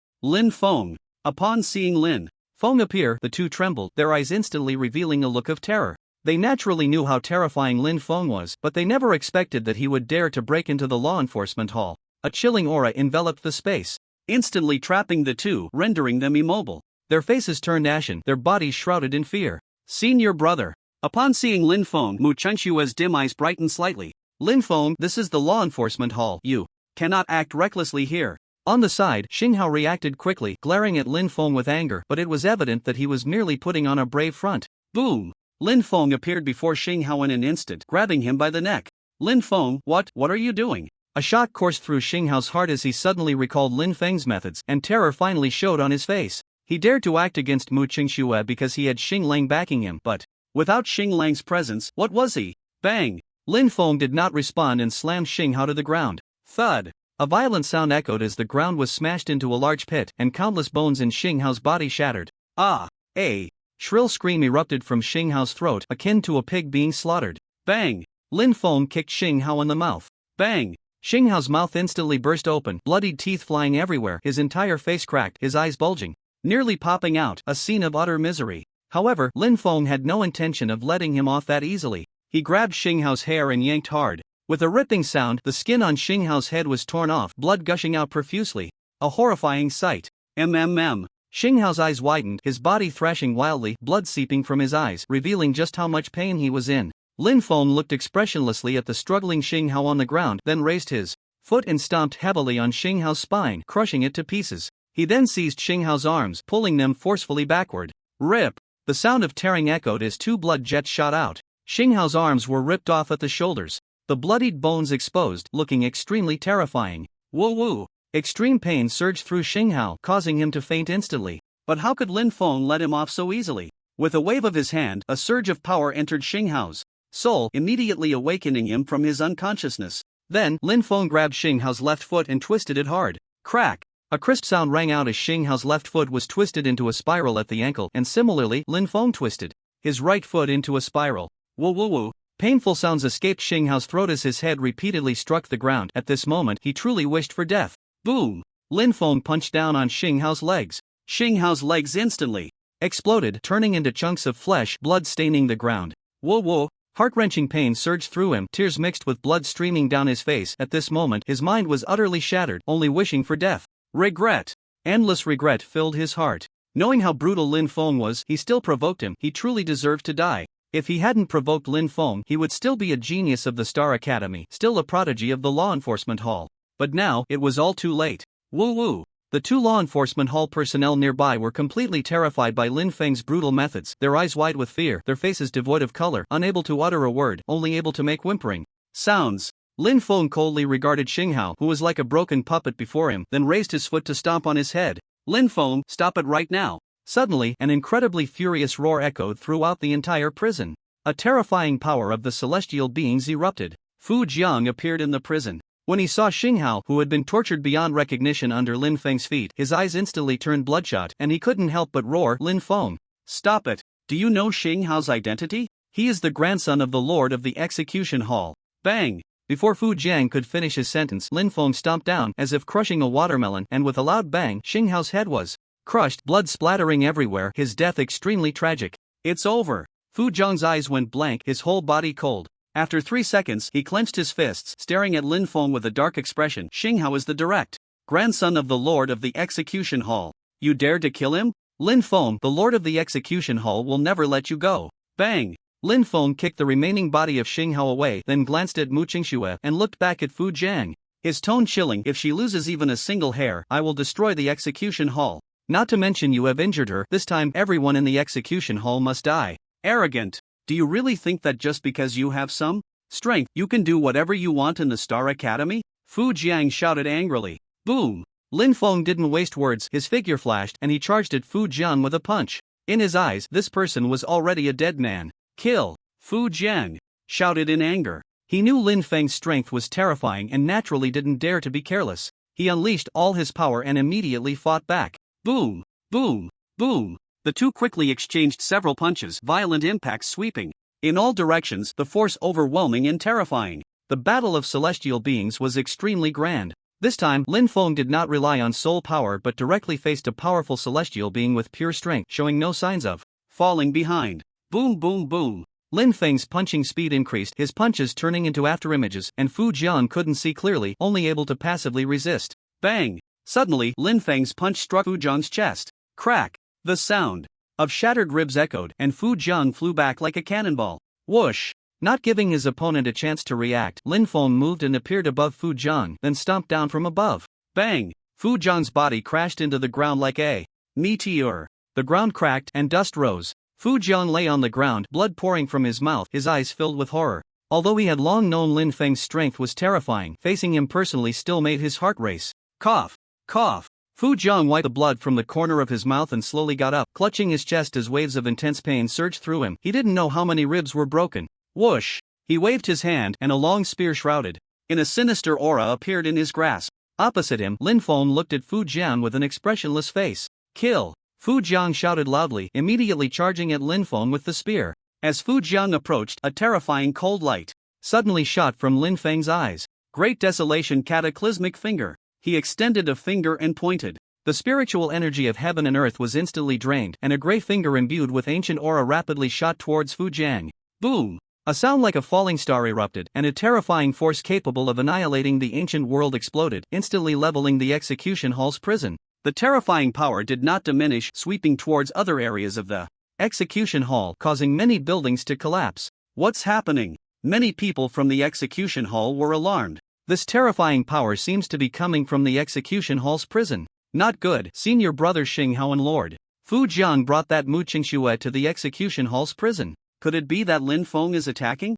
Feng. Upon seeing Lin Feng appear, the 2 trembled, their eyes instantly revealing a look of terror. They naturally knew how terrifying Lin Feng was, but they never expected that he would dare to break into the law enforcement hall. A chilling aura enveloped the space, instantly trapping the 2, rendering them immobile. Their faces turned ashen, their bodies shrouded in fear. "Senior brother." Upon seeing Lin Feng, Mu Qingshue's dim eyes brightened slightly. "Lin Feng, this is the law enforcement hall. You cannot act recklessly here." On the side, Xing Hao reacted quickly, glaring at Lin Feng with anger, but it was evident that he was merely putting on a brave front. Boom! Lin Feng appeared before Xing Hao in an instant, grabbing him by the neck. "Lin Feng, what are you doing?" A shock coursed through Xing Hao's heart as he suddenly recalled Lin Feng's methods, and terror finally showed on his face. He dared to act against Mu Qingxue because he had Xing Lang backing him, but without Xing Lang's presence, what was he? Bang! Lin Feng did not respond and slammed Xing Hao to the ground. Thud! A violent sound echoed as the ground was smashed into a large pit, and countless bones in Xing Hao's body shattered. Ah! A shrill scream erupted from Xing Hao's throat, akin to a pig being slaughtered. Bang! Lin Feng kicked Xing Hao in the mouth. Bang! Xing Hao's mouth instantly burst open, bloodied teeth flying everywhere, his entire face cracked, his eyes bulging, nearly popping out, a scene of utter misery. However, Lin Feng had no intention of letting him off that easily. He grabbed Xinghao's hair and yanked hard. With a ripping sound, the skin on Xinghao's head was torn off, blood gushing out profusely. A horrifying sight. Xinghao's eyes widened, his body thrashing wildly, blood seeping from his eyes, revealing just how much pain he was in. Lin Feng looked expressionlessly at the struggling Xinghao on the ground, then raised his foot and stomped heavily on Xinghao's spine, crushing it to pieces. He then seized Xinghao's arms, pulling them forcefully backward. Rip! The sound of tearing echoed as two blood jets shot out. Xinghao's arms were ripped off at the shoulders, the bloodied bones exposed, looking extremely terrifying. Woo-woo! Extreme pain surged through Xinghao, causing him to faint instantly. But how could Lin Feng let him off so easily? With a wave of his hand, a surge of power entered Xinghao's soul, immediately awakening him from his unconsciousness. Then, Lin Feng grabbed Xinghao's left foot and twisted it hard. Crack! A crisp sound rang out as Xinghao's left foot was twisted into a spiral at the ankle, and similarly, Lin Feng twisted his right foot into a spiral. Woo-woo-woo! Painful sounds escaped Xinghao's throat as his head repeatedly struck the ground. At this moment, he truly wished for death. Boom! Lin Feng punched down on Xinghao's legs. Xinghao's legs instantly exploded, turning into chunks of flesh, blood staining the ground. Whoa! Heart-wrenching pain surged through him, tears mixed with blood streaming down his face. At this moment, his mind was utterly shattered, only wishing for death. Regret. Endless regret filled his heart. Knowing how brutal Lin Feng was, he still provoked him. He truly deserved to die. If he hadn't provoked Lin Feng, he would still be a genius of the Star Academy, still a prodigy of the law enforcement hall. But now, it was all too late. Woo-woo! The two law enforcement hall personnel nearby were completely terrified by Lin Feng's brutal methods, their eyes wide with fear, their faces devoid of color, unable to utter a word, only able to make whimpering sounds. Lin Feng coldly regarded Xinghao, who was like a broken puppet before him, then raised his foot to stomp on his head. Lin Feng, stop it right now! Suddenly, an incredibly furious roar echoed throughout the entire prison. A terrifying power of the celestial beings erupted. Fu Jiang appeared in the prison. When he saw Xinghao, who had been tortured beyond recognition under Lin Feng's feet, his eyes instantly turned bloodshot, and he couldn't help but roar, Lin Feng, stop it! Do you know Xinghao's identity? He is the grandson of the Lord of the Execution Hall. Bang! Before Fu Jiang could finish his sentence, Lin Feng stomped down, as if crushing a watermelon, and with a loud bang, Xinghao's head was crushed, blood splattering everywhere, his death extremely tragic. It's over. Fu Jiang's eyes went blank, his whole body cold. After 3 seconds, he clenched his fists, staring at Lin Feng with a dark expression. Xinghao is the direct grandson of the Lord of the Execution Hall. You dared to kill him? Lin Feng, the Lord of the Execution Hall will never let you go. Bang! Lin Feng kicked the remaining body of Xinghao away, then glanced at Mu Qingxue and looked back at Fu Jiang. His tone chilling. If she loses even a single hair, I will destroy the Execution Hall. Not to mention you have injured her. This time everyone in the Execution Hall must die. Arrogant. Do you really think that just because you have some strength, you can do whatever you want in the Star Academy? Fu Jiang shouted angrily. Boom! Lin Feng didn't waste words, his figure flashed and he charged at Fu Jiang with a punch. In his eyes, this person was already a dead man. Kill! Fu Jiang shouted in anger. He knew Lin Feng's strength was terrifying and naturally didn't dare to be careless. He unleashed all his power and immediately fought back. Boom! Boom! Boom! The two quickly exchanged several punches, violent impacts sweeping in all directions, the force overwhelming and terrifying. The battle of celestial beings was extremely grand. This time, Lin Feng did not rely on soul power but directly faced a powerful celestial being with pure strength, showing no signs of falling behind. Boom boom boom. Lin Feng's punching speed increased, his punches turning into afterimages, and Fu Jiang couldn't see clearly, only able to passively resist. Bang! Suddenly, Lin Feng's punch struck Fu Jiang's chest. Crack! The sound of shattered ribs echoed, and Fu Jiang flew back like a cannonball. Whoosh! Not giving his opponent a chance to react, Lin Feng moved and appeared above Fu Jiang, then stomped down from above. Bang! Fu Jiang's body crashed into the ground like a meteor. The ground cracked and dust rose. Fu Jiang lay on the ground, blood pouring from his mouth, his eyes filled with horror. Although he had long known Lin Feng's strength was terrifying, facing him personally still made his heart race. Cough! Cough! Fu Jiang wiped the blood from the corner of his mouth and slowly got up, clutching his chest as waves of intense pain surged through him. He didn't know how many ribs were broken. Whoosh! He waved his hand, and a long spear shrouded in a sinister aura appeared in his grasp. Opposite him, Lin Feng looked at Fu Jiang with an expressionless face. Kill! Fu Jiang shouted loudly, immediately charging at Lin Feng with the spear. As Fu Jiang approached, a terrifying cold light suddenly shot from Lin Feng's eyes. Great desolation cataclysmic finger. He extended a finger and pointed. The spiritual energy of heaven and earth was instantly drained, and a gray finger imbued with ancient aura rapidly shot towards Fu Jiang. Boom! A sound like a falling star erupted, and a terrifying force capable of annihilating the ancient world exploded, instantly leveling the execution hall's prison. The terrifying power did not diminish, sweeping towards other areas of the execution hall, causing many buildings to collapse. What's happening? Many people from the execution hall were alarmed. This terrifying power seems to be coming from the execution hall's prison. Not good. Senior brother Xing Hao and Lord Fu Jiang brought that Mu Qingxue to the execution hall's prison. Could it be that Lin Feng is attacking?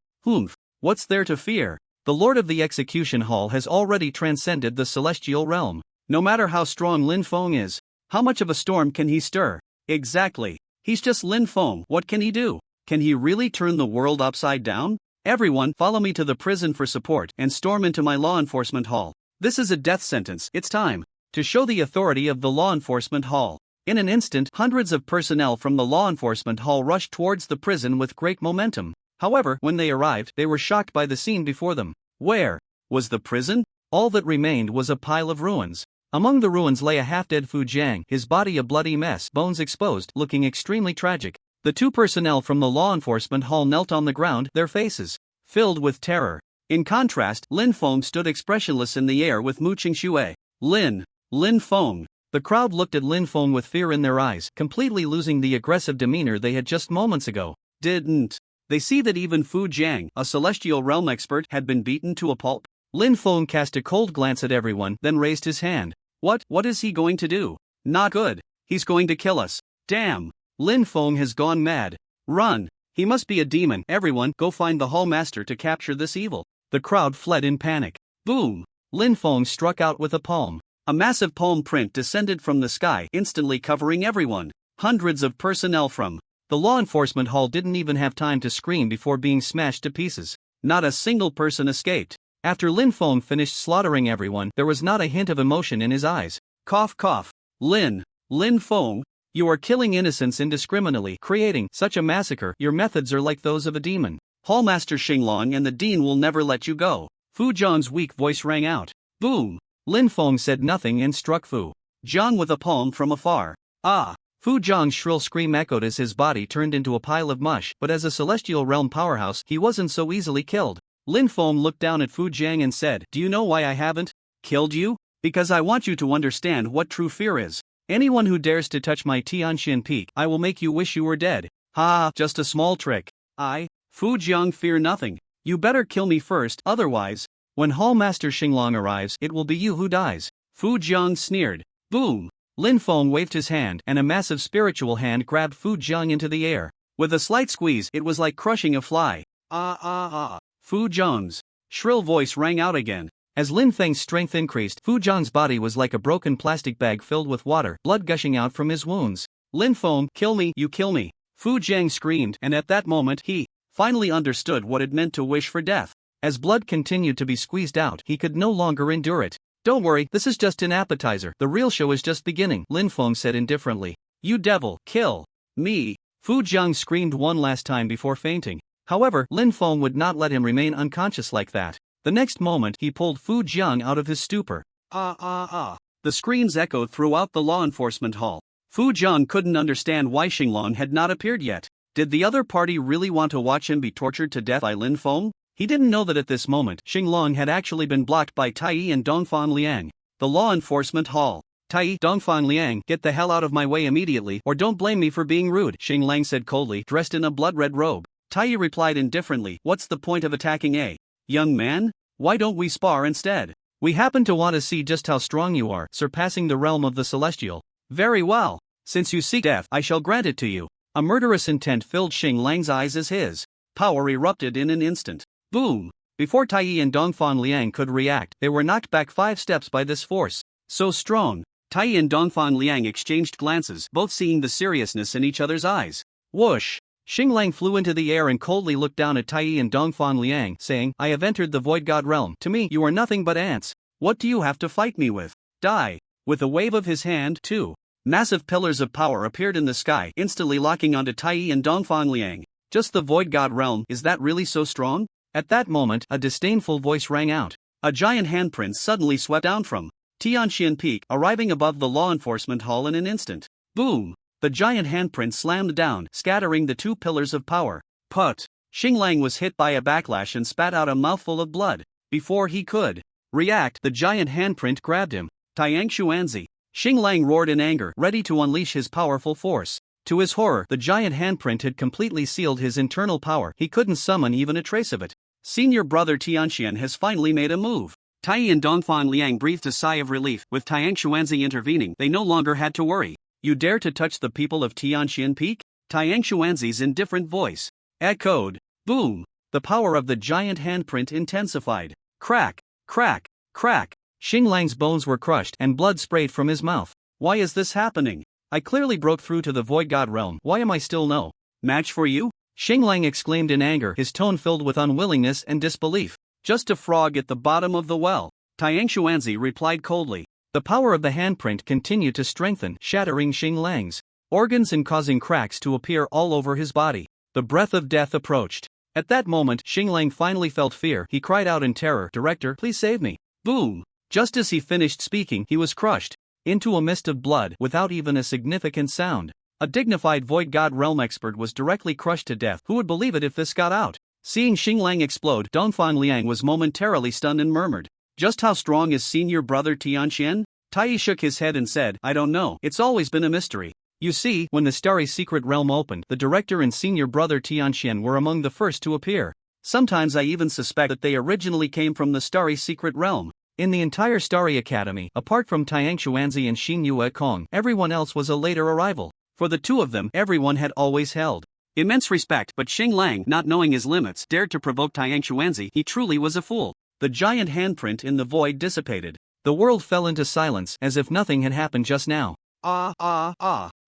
What's there to fear? The Lord of the Execution Hall has already transcended the celestial realm. No matter how strong Lin Feng is, how much of a storm can he stir? Exactly. He's just Lin Feng. What can he do? Can he really turn the world upside down? Everyone, follow me to the prison for support and storm into my law enforcement hall. This is a death sentence. It's time to show the authority of the law enforcement hall. In an instant, hundreds of personnel from the law enforcement hall rushed towards the prison with great momentum. However, when they arrived, they were shocked by the scene before them. Where was the prison? All that remained was a pile of ruins. Among the ruins lay a half-dead Fu Jiang, his body a bloody mess, bones exposed, looking extremely tragic. The two personnel from the law enforcement hall knelt on the ground, their faces filled with terror. In contrast, Lin Feng stood expressionless in the air with Mu Qingxue. Lin Feng. The crowd looked at Lin Feng with fear in their eyes, completely losing the aggressive demeanor they had just moments ago. Didn't they see that even Fu Jiang, a celestial realm expert, had been beaten to a pulp? Lin Feng cast a cold glance at everyone, then raised his hand. What is he going to do? Not good. He's going to kill us. Damn. Lin Feng has gone mad. Run. He must be a demon. Everyone, go find the Hall Master to capture this evil. The crowd fled in panic. Boom. Lin Feng struck out with a palm. A massive palm print descended from the sky, instantly covering everyone. Hundreds of personnel from the law enforcement hall didn't even have time to scream before being smashed to pieces. Not a single person escaped. After Lin Feng finished slaughtering everyone, there was not a hint of emotion in his eyes. Cough cough. Lin Feng, you are killing innocents indiscriminately, creating such a massacre. Your methods are like those of a demon. Hallmaster Xinglong and the Dean will never let you go. Fu Jiang's weak voice rang out. Boom. Lin Feng said nothing and struck Fu Jiang with a palm from afar. Ah! Fu Jiang's shrill scream echoed as his body turned into a pile of mush, but as a celestial realm powerhouse, he wasn't so easily killed. Lin Feng looked down at Fu Jiang and said, "Do you know why I haven't killed you? Because I want you to understand what true fear is. Anyone who dares to touch my Tian Peak, I will make you wish you were dead." Ha! Just a small trick. Fu Jiang, fear nothing. You better kill me first, otherwise, when Hallmaster Xinglong arrives, it will be you who dies. Fu Jiang sneered. Boom! Lin Feng waved his hand, and a massive spiritual hand grabbed Fu Jiang into the air. With a slight squeeze, it was like crushing a fly. Fu Jiang's shrill voice rang out again. As Lin Feng's strength increased, Fu Jiang's body was like a broken plastic bag filled with water, blood gushing out from his wounds. Lin Feng, kill me, you kill me. Fu Jiang screamed, and at that moment he finally understood what it meant to wish for death. As blood continued to be squeezed out, he could no longer endure it. Don't worry, this is just an appetizer. The real show is just beginning, Lin Feng said indifferently. You devil, kill me. Fu Jiang screamed one last time before fainting. However, Lin Feng would not let him remain unconscious like that. The next moment, he pulled Fu Jiang out of his stupor. The screams echoed throughout the law enforcement hall. Fu Jiang couldn't understand why Xinglong had not appeared yet. Did the other party really want to watch him be tortured to death by Lin Feng? He didn't know that at this moment, Xinglong had actually been blocked by Tai Yi and Dongfang Liang. The law enforcement hall. Tai Yi, Dongfang Liang, get the hell out of my way immediately, or don't blame me for being rude, Xinglong said coldly, dressed in a blood-red robe. Tai Yi replied indifferently, what's the point of attacking a young man? Why don't we spar instead? We happen to want to see just how strong you are, surpassing the realm of the celestial. Very well. Since you seek death, I shall grant it to you. A murderous intent filled Xinglong's eyes as his power erupted in an instant. Boom! Before Tai Yi and Dongfang Liang could react, they were knocked back 5 steps by this force. So strong. Tai Yi and Dongfang Liang exchanged glances, both seeing the seriousness in each other's eyes. Whoosh! Xinglong flew into the air and coldly looked down at Tai Yi and Dongfang Liang, saying, I have entered the Void God realm. To me, you are nothing but ants. What do you have to fight me with? Die! With a wave of his hand, two massive pillars of power appeared in the sky, instantly locking onto Tai Yi and Dongfang Liang. Just the Void God realm, is that really so strong? At that moment, a disdainful voice rang out. A giant handprint suddenly swept down from Tian Peak, arriving above the law enforcement hall in an instant. Boom! The giant handprint slammed down, scattering the two pillars of power. Put! Xinglang was hit by a backlash and spat out a mouthful of blood. Before he could react, the giant handprint grabbed him. Tiang Xuanzi. Xinglang roared in anger, ready to unleash his powerful force. To his horror, the giant handprint had completely sealed his internal power. He couldn't summon even a trace of it. Senior brother Tianxian has finally made a move. Tai and Dongfang Liang breathed a sigh of relief. With Tiang Xuanzi intervening, they no longer had to worry. You dare to touch the people of Tianxian Peak? Tiang Xuanzi's indifferent voice echoed. Boom! The power of the giant handprint intensified. Crack! Crack! Crack! Xinglang's bones were crushed and blood sprayed from his mouth. Why is this happening? I clearly broke through to the Void God realm. Why am I still no match for you? Xinglang exclaimed in anger, his tone filled with unwillingness and disbelief. Just a frog at the bottom of the well. Tiang Xuanzi replied coldly. The power of the handprint continued to strengthen, shattering Xinglang's organs and causing cracks to appear all over his body. The breath of death approached. At that moment, Xinglang finally felt fear. He cried out in terror, "Director, please save me." Boom! Just as he finished speaking, he was crushed into a mist of blood without even a significant sound. A dignified Void God realm expert was directly crushed to death. Who would believe it if this got out? Seeing Xinglang explode, Dongfang Liang was momentarily stunned and murmured, "Just how strong is senior brother Tianxian?" Tai shook his head and said, "I don't know. It's always been a mystery." You see, when the Starry Secret Realm opened, the director and senior brother Tianxian were among the first to appear. Sometimes I even suspect that they originally came from the Starry Secret Realm. In the entire Starry Academy, apart from Tiang Xuanzi and Xin Yue Kong, everyone else was a later arrival. For the two of them, everyone had always held immense respect, but Xinglang, not knowing his limits, dared to provoke Tiang Xuanzi. He truly was a fool. The giant handprint in the void dissipated. The world fell into silence, as if nothing had happened just now.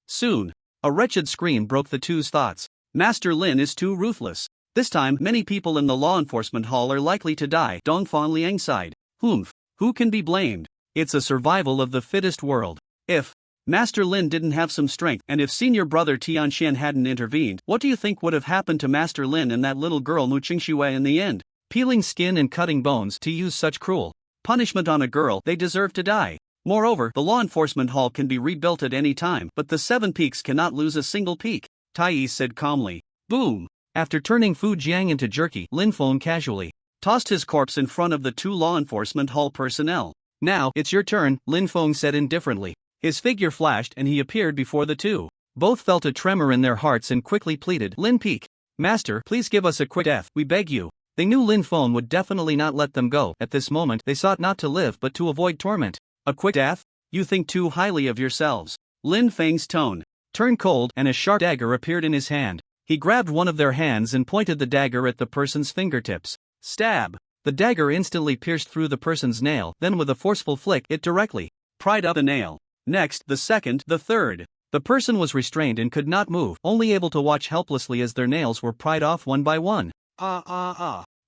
Soon, a wretched scream broke the two's thoughts. Master Lin is too ruthless. This time, many people in the law enforcement hall are likely to die. Dongfang Liang sighed. Humph. Who can be blamed? It's a survival of the fittest world. If Master Lin didn't have some strength, and if senior brother Tianxian hadn't intervened, what do you think would have happened to Master Lin and that little girl Mu Qingxue in the end? Peeling skin and cutting bones. To use such cruel punishment on a girl, they deserve to die. Moreover, the law enforcement hall can be rebuilt at any time, but the 7 peaks cannot lose a single peak. Tai said calmly. Boom! After turning Fu Jiang into jerky, Lin Feng casually tossed his corpse in front of the 2 law enforcement hall personnel. Now, it's your turn, Lin Feng said indifferently. His figure flashed and he appeared before the two. Both felt a tremor in their hearts and quickly pleaded, Lin Peak, Master, please give us a quick death, we beg you. They knew Lin Feng would definitely not let them go. At this moment, they sought not to live but to avoid torment. A quick death? You think too highly of yourselves. Lin Feng's tone turned cold and a sharp dagger appeared in his hand. He grabbed one of their hands and pointed the dagger at the person's fingertips. Stab! The dagger instantly pierced through the person's nail, then with a forceful flick, it directly pried up the nail. Next, the second, the third. The person was restrained and could not move, only able to watch helplessly as their nails were pried off one by one.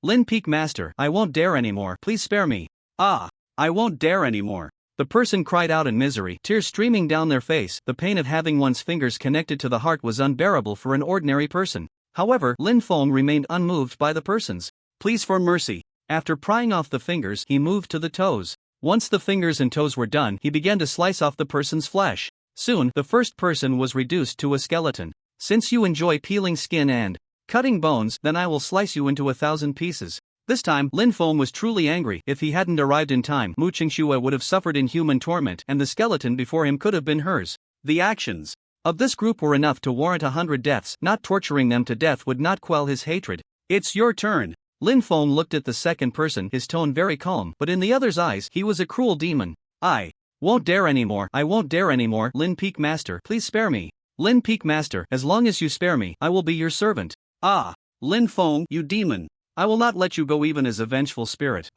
Lin Peak Master, I won't dare anymore, please spare me. I won't dare anymore. The person cried out in misery, tears streaming down their face. The pain of having one's fingers connected to the heart was unbearable for an ordinary person. However, Lin Feng remained unmoved by the person's pleas for mercy. After prying off the fingers, he moved to the toes. Once the fingers and toes were done, he began to slice off the person's flesh. Soon, the first person was reduced to a skeleton. Since you enjoy peeling skin and cutting bones, then I will slice you into 1,000 pieces. This time, Lin Feng was truly angry. If he hadn't arrived in time, Mu Qingxue would have suffered inhuman torment, and the skeleton before him could have been hers. The actions of this group were enough to warrant 100 deaths. Not torturing them to death would not quell his hatred. It's your turn. Lin Feng looked at the second person, his tone very calm, but in the other's eyes, he was a cruel demon. I won't dare anymore. I won't dare anymore. Lin Peak Master, please spare me. Lin Peak Master, as long as you spare me, I will be your servant. Lin Feng, you demon. I will not let you go even as a vengeful spirit.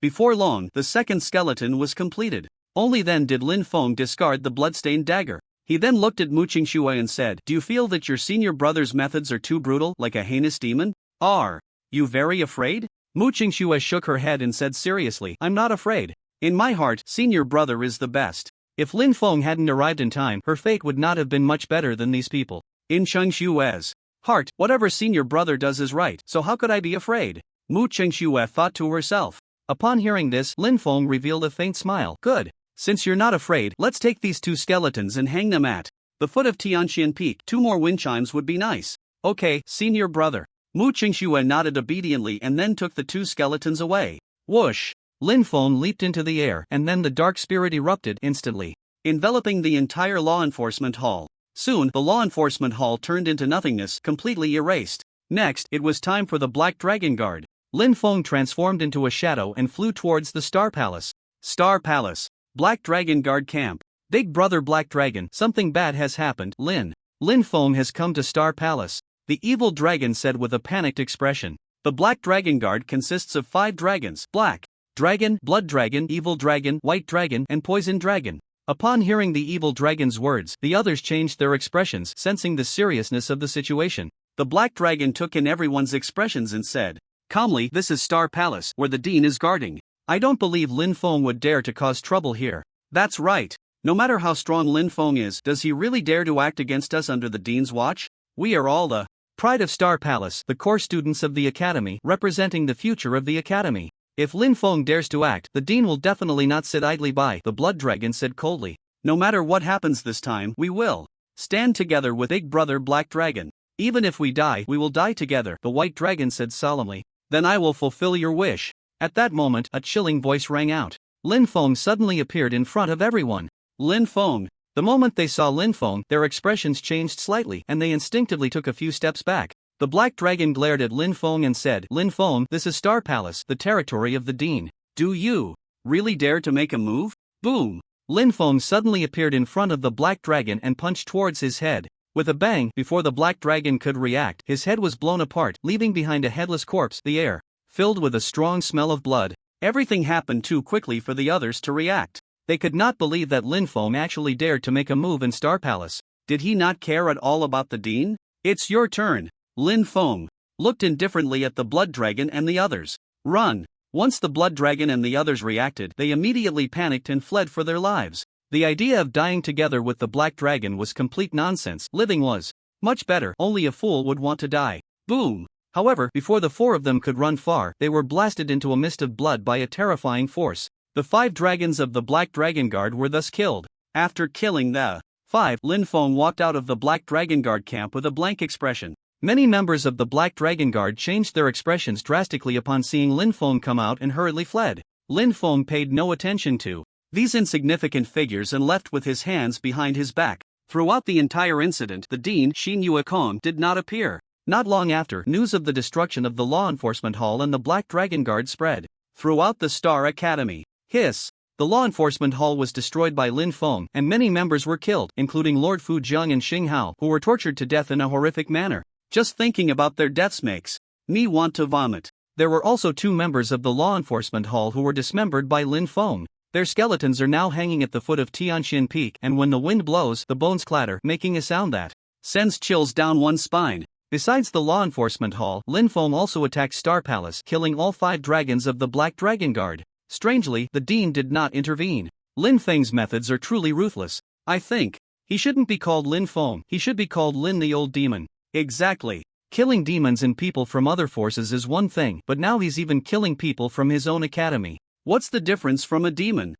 Before long, the second skeleton was completed. Only then did Lin Feng discard the bloodstained dagger. He then looked at Mu Qingxue and said, Do you feel that your senior brother's methods are too brutal, like a heinous demon? Are you very afraid? Mu Qingxue shook her head and said seriously, I'm not afraid. In my heart, senior brother is the best. If Lin Feng hadn't arrived in time, her fate would not have been much better than these people. In Qingxue's heart, whatever senior brother does is right, so how could I be afraid? Mu Qingxue thought to herself. Upon hearing this, Lin Feng revealed a faint smile. Good. Since you're not afraid, let's take these 2 skeletons and hang them at the foot of Tian Peak. 2 more wind chimes would be nice. Okay, senior brother. Mu Qingxue nodded obediently and then took the 2 skeletons away. Whoosh! Lin Feng leaped into the air and then the dark spirit erupted instantly, enveloping the entire law enforcement hall. Soon, the law enforcement hall turned into nothingness, completely erased. Next, it was time for the Black Dragon Guard. Lin Feng transformed into a shadow and flew towards the Star Palace. Star Palace. Black Dragon Guard Camp. Big brother Black Dragon, something bad has happened. Lin Feng has come to Star Palace, the evil dragon said with a panicked expression. The Black Dragon Guard consists of 5 dragons: Black Dragon, Blood Dragon, Evil Dragon, White Dragon, and Poison Dragon. Upon hearing the evil dragon's words, the others changed their expressions, sensing the seriousness of the situation. The Black Dragon took in everyone's expressions and said calmly, "This is Star Palace, where the Dean is guarding. I don't believe Lin Feng would dare to cause trouble here." That's right. No matter how strong Lin Feng is, does he really dare to act against us under the Dean's watch? We are all the pride of Star Palace, the core students of the Academy, representing the future of the Academy. If Lin Feng dares to act, the Dean will definitely not sit idly by, the Blood Dragon said coldly. No matter what happens this time, we will stand together with Big Brother Black Dragon. Even if we die, we will die together, the White Dragon said solemnly. Then I will fulfill your wish. At that moment, a chilling voice rang out. Lin Feng suddenly appeared in front of everyone. Lin Feng. The moment they saw Lin Feng, their expressions changed slightly and they instinctively took a few steps back. The Black Dragon glared at Lin Feng and said, "Lin Feng, this is Star Palace, the territory of the Dean. Do you really dare to make a move?" Boom! Lin Feng suddenly appeared in front of the Black Dragon and punched towards his head. With a bang, before the Black Dragon could react, his head was blown apart, leaving behind a headless corpse, the air filled with a strong smell of blood. Everything happened too quickly for the others to react. They could not believe that Lin Feng actually dared to make a move in Star Palace. Did he not care at all about the Dean? It's your turn. Lin Feng looked indifferently at the Blood Dragon and the others. Run! Once the Blood Dragon and the others reacted, they immediately panicked and fled for their lives. The idea of dying together with the Black Dragon was complete nonsense. Living was much better, only a fool would want to die. Boom! However, before the 4 of them could run far, they were blasted into a mist of blood by a terrifying force. The 5 dragons of the Black Dragon Guard were thus killed. After killing the 5, Lin Feng walked out of the Black Dragon Guard camp with a blank expression. Many members of the Black Dragon Guard changed their expressions drastically upon seeing Lin Feng come out and hurriedly fled. Lin Feng paid no attention to these insignificant figures and left with his hands behind his back. Throughout the entire incident, the Dean, Xin Yuekong, did not appear. Not long after, news of the destruction of the Law Enforcement Hall and the Black Dragon Guard spread throughout the Star Academy. Hiss! The Law Enforcement Hall was destroyed by Lin Feng, and many members were killed, including Lord Fu Zheng and Xing Hao, who were tortured to death in a horrific manner. Just thinking about their deaths makes me want to vomit. There were also 2 members of the Law Enforcement Hall who were dismembered by Lin Feng. Their skeletons are now hanging at the foot of Tian Peak, and when the wind blows, the bones clatter, making a sound that sends chills down one's spine. Besides the Law Enforcement Hall, Lin Feng also attacked Star Palace, killing all 5 dragons of the Black Dragon Guard. Strangely, the Dean did not intervene. Lin Feng's methods are truly ruthless. I think he shouldn't be called Lin Feng, he should be called Lin the Old Demon. Exactly. Killing demons and people from other forces is one thing, but now he's even killing people from his own academy. What's the difference from a demon?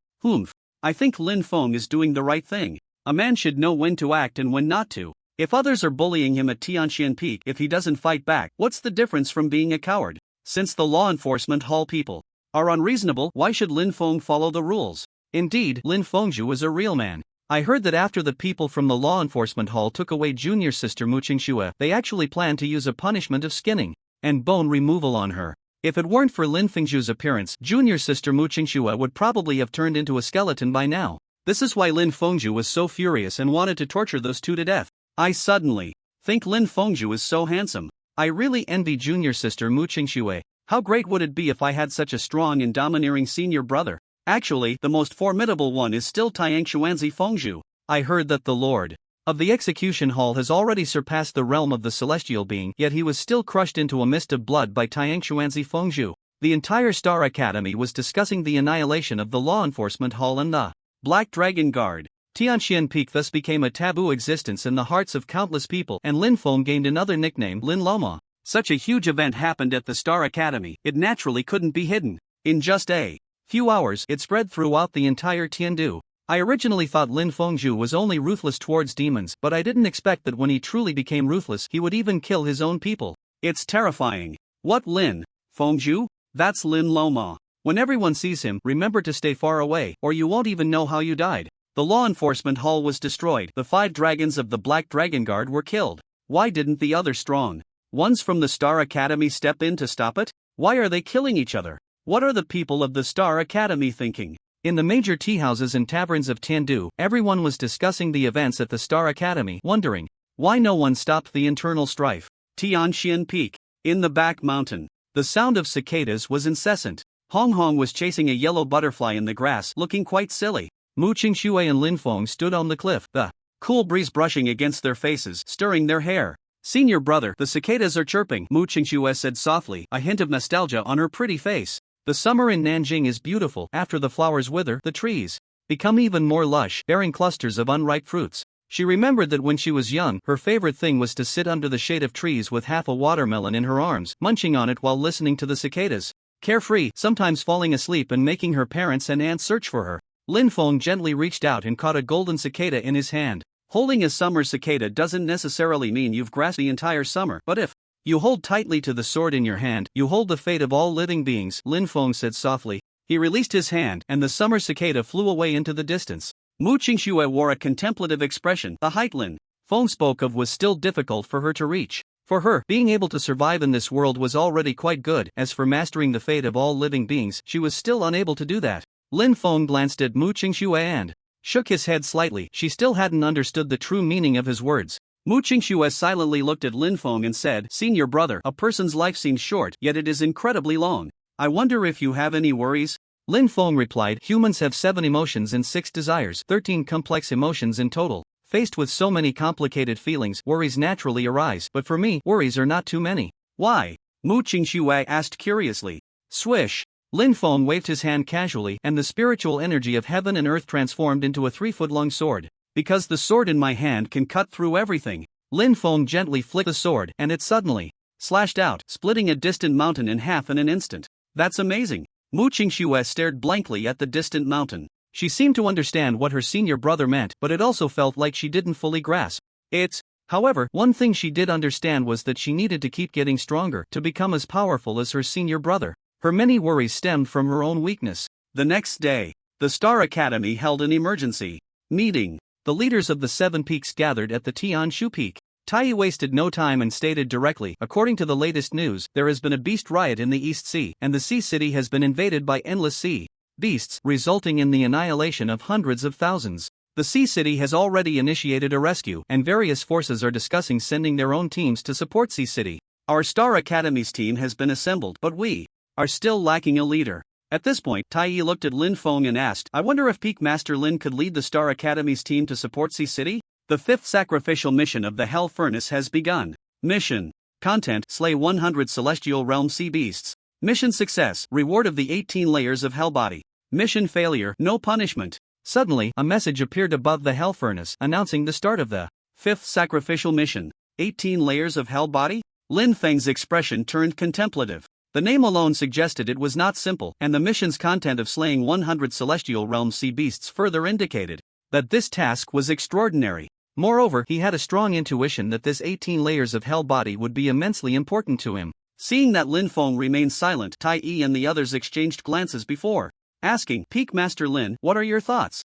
I think Lin Feng is doing the right thing. A man should know when to act and when not to. If others are bullying him at Tian Peak, if he doesn't fight back, what's the difference from being a coward? Since the Law Enforcement Hall people are unreasonable, why should Lin Feng follow the rules? Indeed, Lin Fengzhu is a real man. I heard that after the people from the Law Enforcement Hall took away Junior Sister Mu Qingxue, they actually planned to use a punishment of skinning and bone removal on her. If it weren't for Lin Fengzhu's appearance, Junior Sister Mu Qingxue would probably have turned into a skeleton by now. This is why Lin Fengzhu was so furious and wanted to torture those 2 to death. I suddenly think Lin Fengzhu is so handsome. I really envy Junior Sister Mu Qingxue. How great would it be if I had such a strong and domineering senior brother? Actually, the most formidable one is still Tiang Xuanzi Fengzhu. I heard that the Lord of the Execution Hall has already surpassed the realm of the celestial being, yet he was still crushed into a mist of blood by Tiang Xuanzi Fengzhu. The entire Star Academy was discussing the annihilation of the Law Enforcement Hall and the Black Dragon Guard. Tian Peak thus became a taboo existence in the hearts of countless people, and Lin Feng gained another nickname, Linlama. Such a huge event happened at the Star Academy, it naturally couldn't be hidden. In just a few hours, it spread throughout the entire Tindu. I originally thought Lin Fengzhu was only ruthless towards demons, but I didn't expect that when he truly became ruthless, he would even kill his own people. It's terrifying. What, Lin Fengzhu? That's Linlama. When everyone sees him, remember to stay far away, or you won't even know how you died. The law enforcement hall was destroyed. The 5 dragons of the Black Dragon Guard were killed. Why didn't the other strong ones from the Star Academy step in to stop it? Why are they killing each other? What are the people of the Star Academy thinking? In the major tea houses and taverns of Tindu, everyone was discussing the events at the Star Academy, wondering why no one stopped the internal strife. Tian Peak. In the back mountain, the sound of cicadas was incessant. Hong Hong was chasing a yellow butterfly in the grass, looking quite silly. Mu Qingxue and Lin Feng stood on the cliff, the cool breeze brushing against their faces, stirring their hair. Senior brother, the cicadas are chirping, Mu Qingxue said softly, a hint of nostalgia on her pretty face. The summer in Nanjing is beautiful. After the flowers wither, the trees become even more lush, bearing clusters of unripe fruits. She remembered that when she was young, her favorite thing was to sit under the shade of trees with half a watermelon in her arms, munching on it while listening to the cicadas. Carefree, sometimes falling asleep and making her parents and aunts search for her. Lin Feng gently reached out and caught a golden cicada in his hand. Holding a summer cicada doesn't necessarily mean you've grasped the entire summer, but if you hold tightly to the sword in your hand, you hold the fate of all living beings, Lin Feng said softly. He released his hand, and the summer cicada flew away into the distance. Mu Qingxue wore a contemplative expression. The height Lin Feng spoke of was still difficult for her to reach. For her, being able to survive in this world was already quite good. As for mastering the fate of all living beings, she was still unable to do that. Lin Feng glanced at Mu Qingxue and shook his head slightly. She still hadn't understood the true meaning of his words. Mu Qingxue silently looked at Lin Feng and said, "Senior brother, a person's life seems short, yet it is incredibly long. I wonder if you have any worries?" Lin Feng replied, "Humans have 7 emotions and 6 desires, 13 complex emotions in total. Faced with so many complicated feelings, worries naturally arise, but for me, worries are not too many." "Why?" Mu Qingxue asked curiously. Swish! Lin Feng waved his hand casually, and the spiritual energy of heaven and earth transformed into a 3-foot-long sword. "Because the sword in my hand can cut through everything." Lin Feng gently flicked the sword, and it suddenly slashed out, splitting a distant mountain in half in an instant. "That's amazing." Mu Qingxue stared blankly at the distant mountain. She seemed to understand what her senior brother meant, but it also felt like she didn't fully grasp it. However, one thing she did understand was that she needed to keep getting stronger to become as powerful as her senior brother. Her many worries stemmed from her own weakness. The next day, the Star Academy held an emergency meeting. The leaders of the 7 peaks gathered at the Tian Peak. Tai wasted no time and stated directly, "According to the latest news, there has been a beast riot in the East Sea, and the Sea City has been invaded by endless sea beasts, resulting in the annihilation of hundreds of thousands. The Sea City has already initiated a rescue, and various forces are discussing sending their own teams to support Sea City. Our Star Academy's team has been assembled, but we are still lacking a leader." At this point, Tai looked at Lin Feng and asked, "I wonder if Peak Master Lin could lead the Star Academy's team to support Sea City?" The 5th sacrificial mission of the Hell Furnace has begun. Mission content: slay 100 celestial realm sea beasts. Mission success: reward of the 18 layers of Hell Body. Mission failure: no punishment. Suddenly, a message appeared above the Hell Furnace, announcing the start of the 5th sacrificial mission. 18 layers of Hell Body? Lin Feng's expression turned contemplative. The name alone suggested it was not simple, and the mission's content of slaying 100 celestial realm sea beasts further indicated that this task was extraordinary. Moreover, he had a strong intuition that this 18 layers of hell body would be immensely important to him. Seeing that Lin Feng remained silent, Tai and the others exchanged glances before asking, "Peak Master Lin, what are your thoughts?"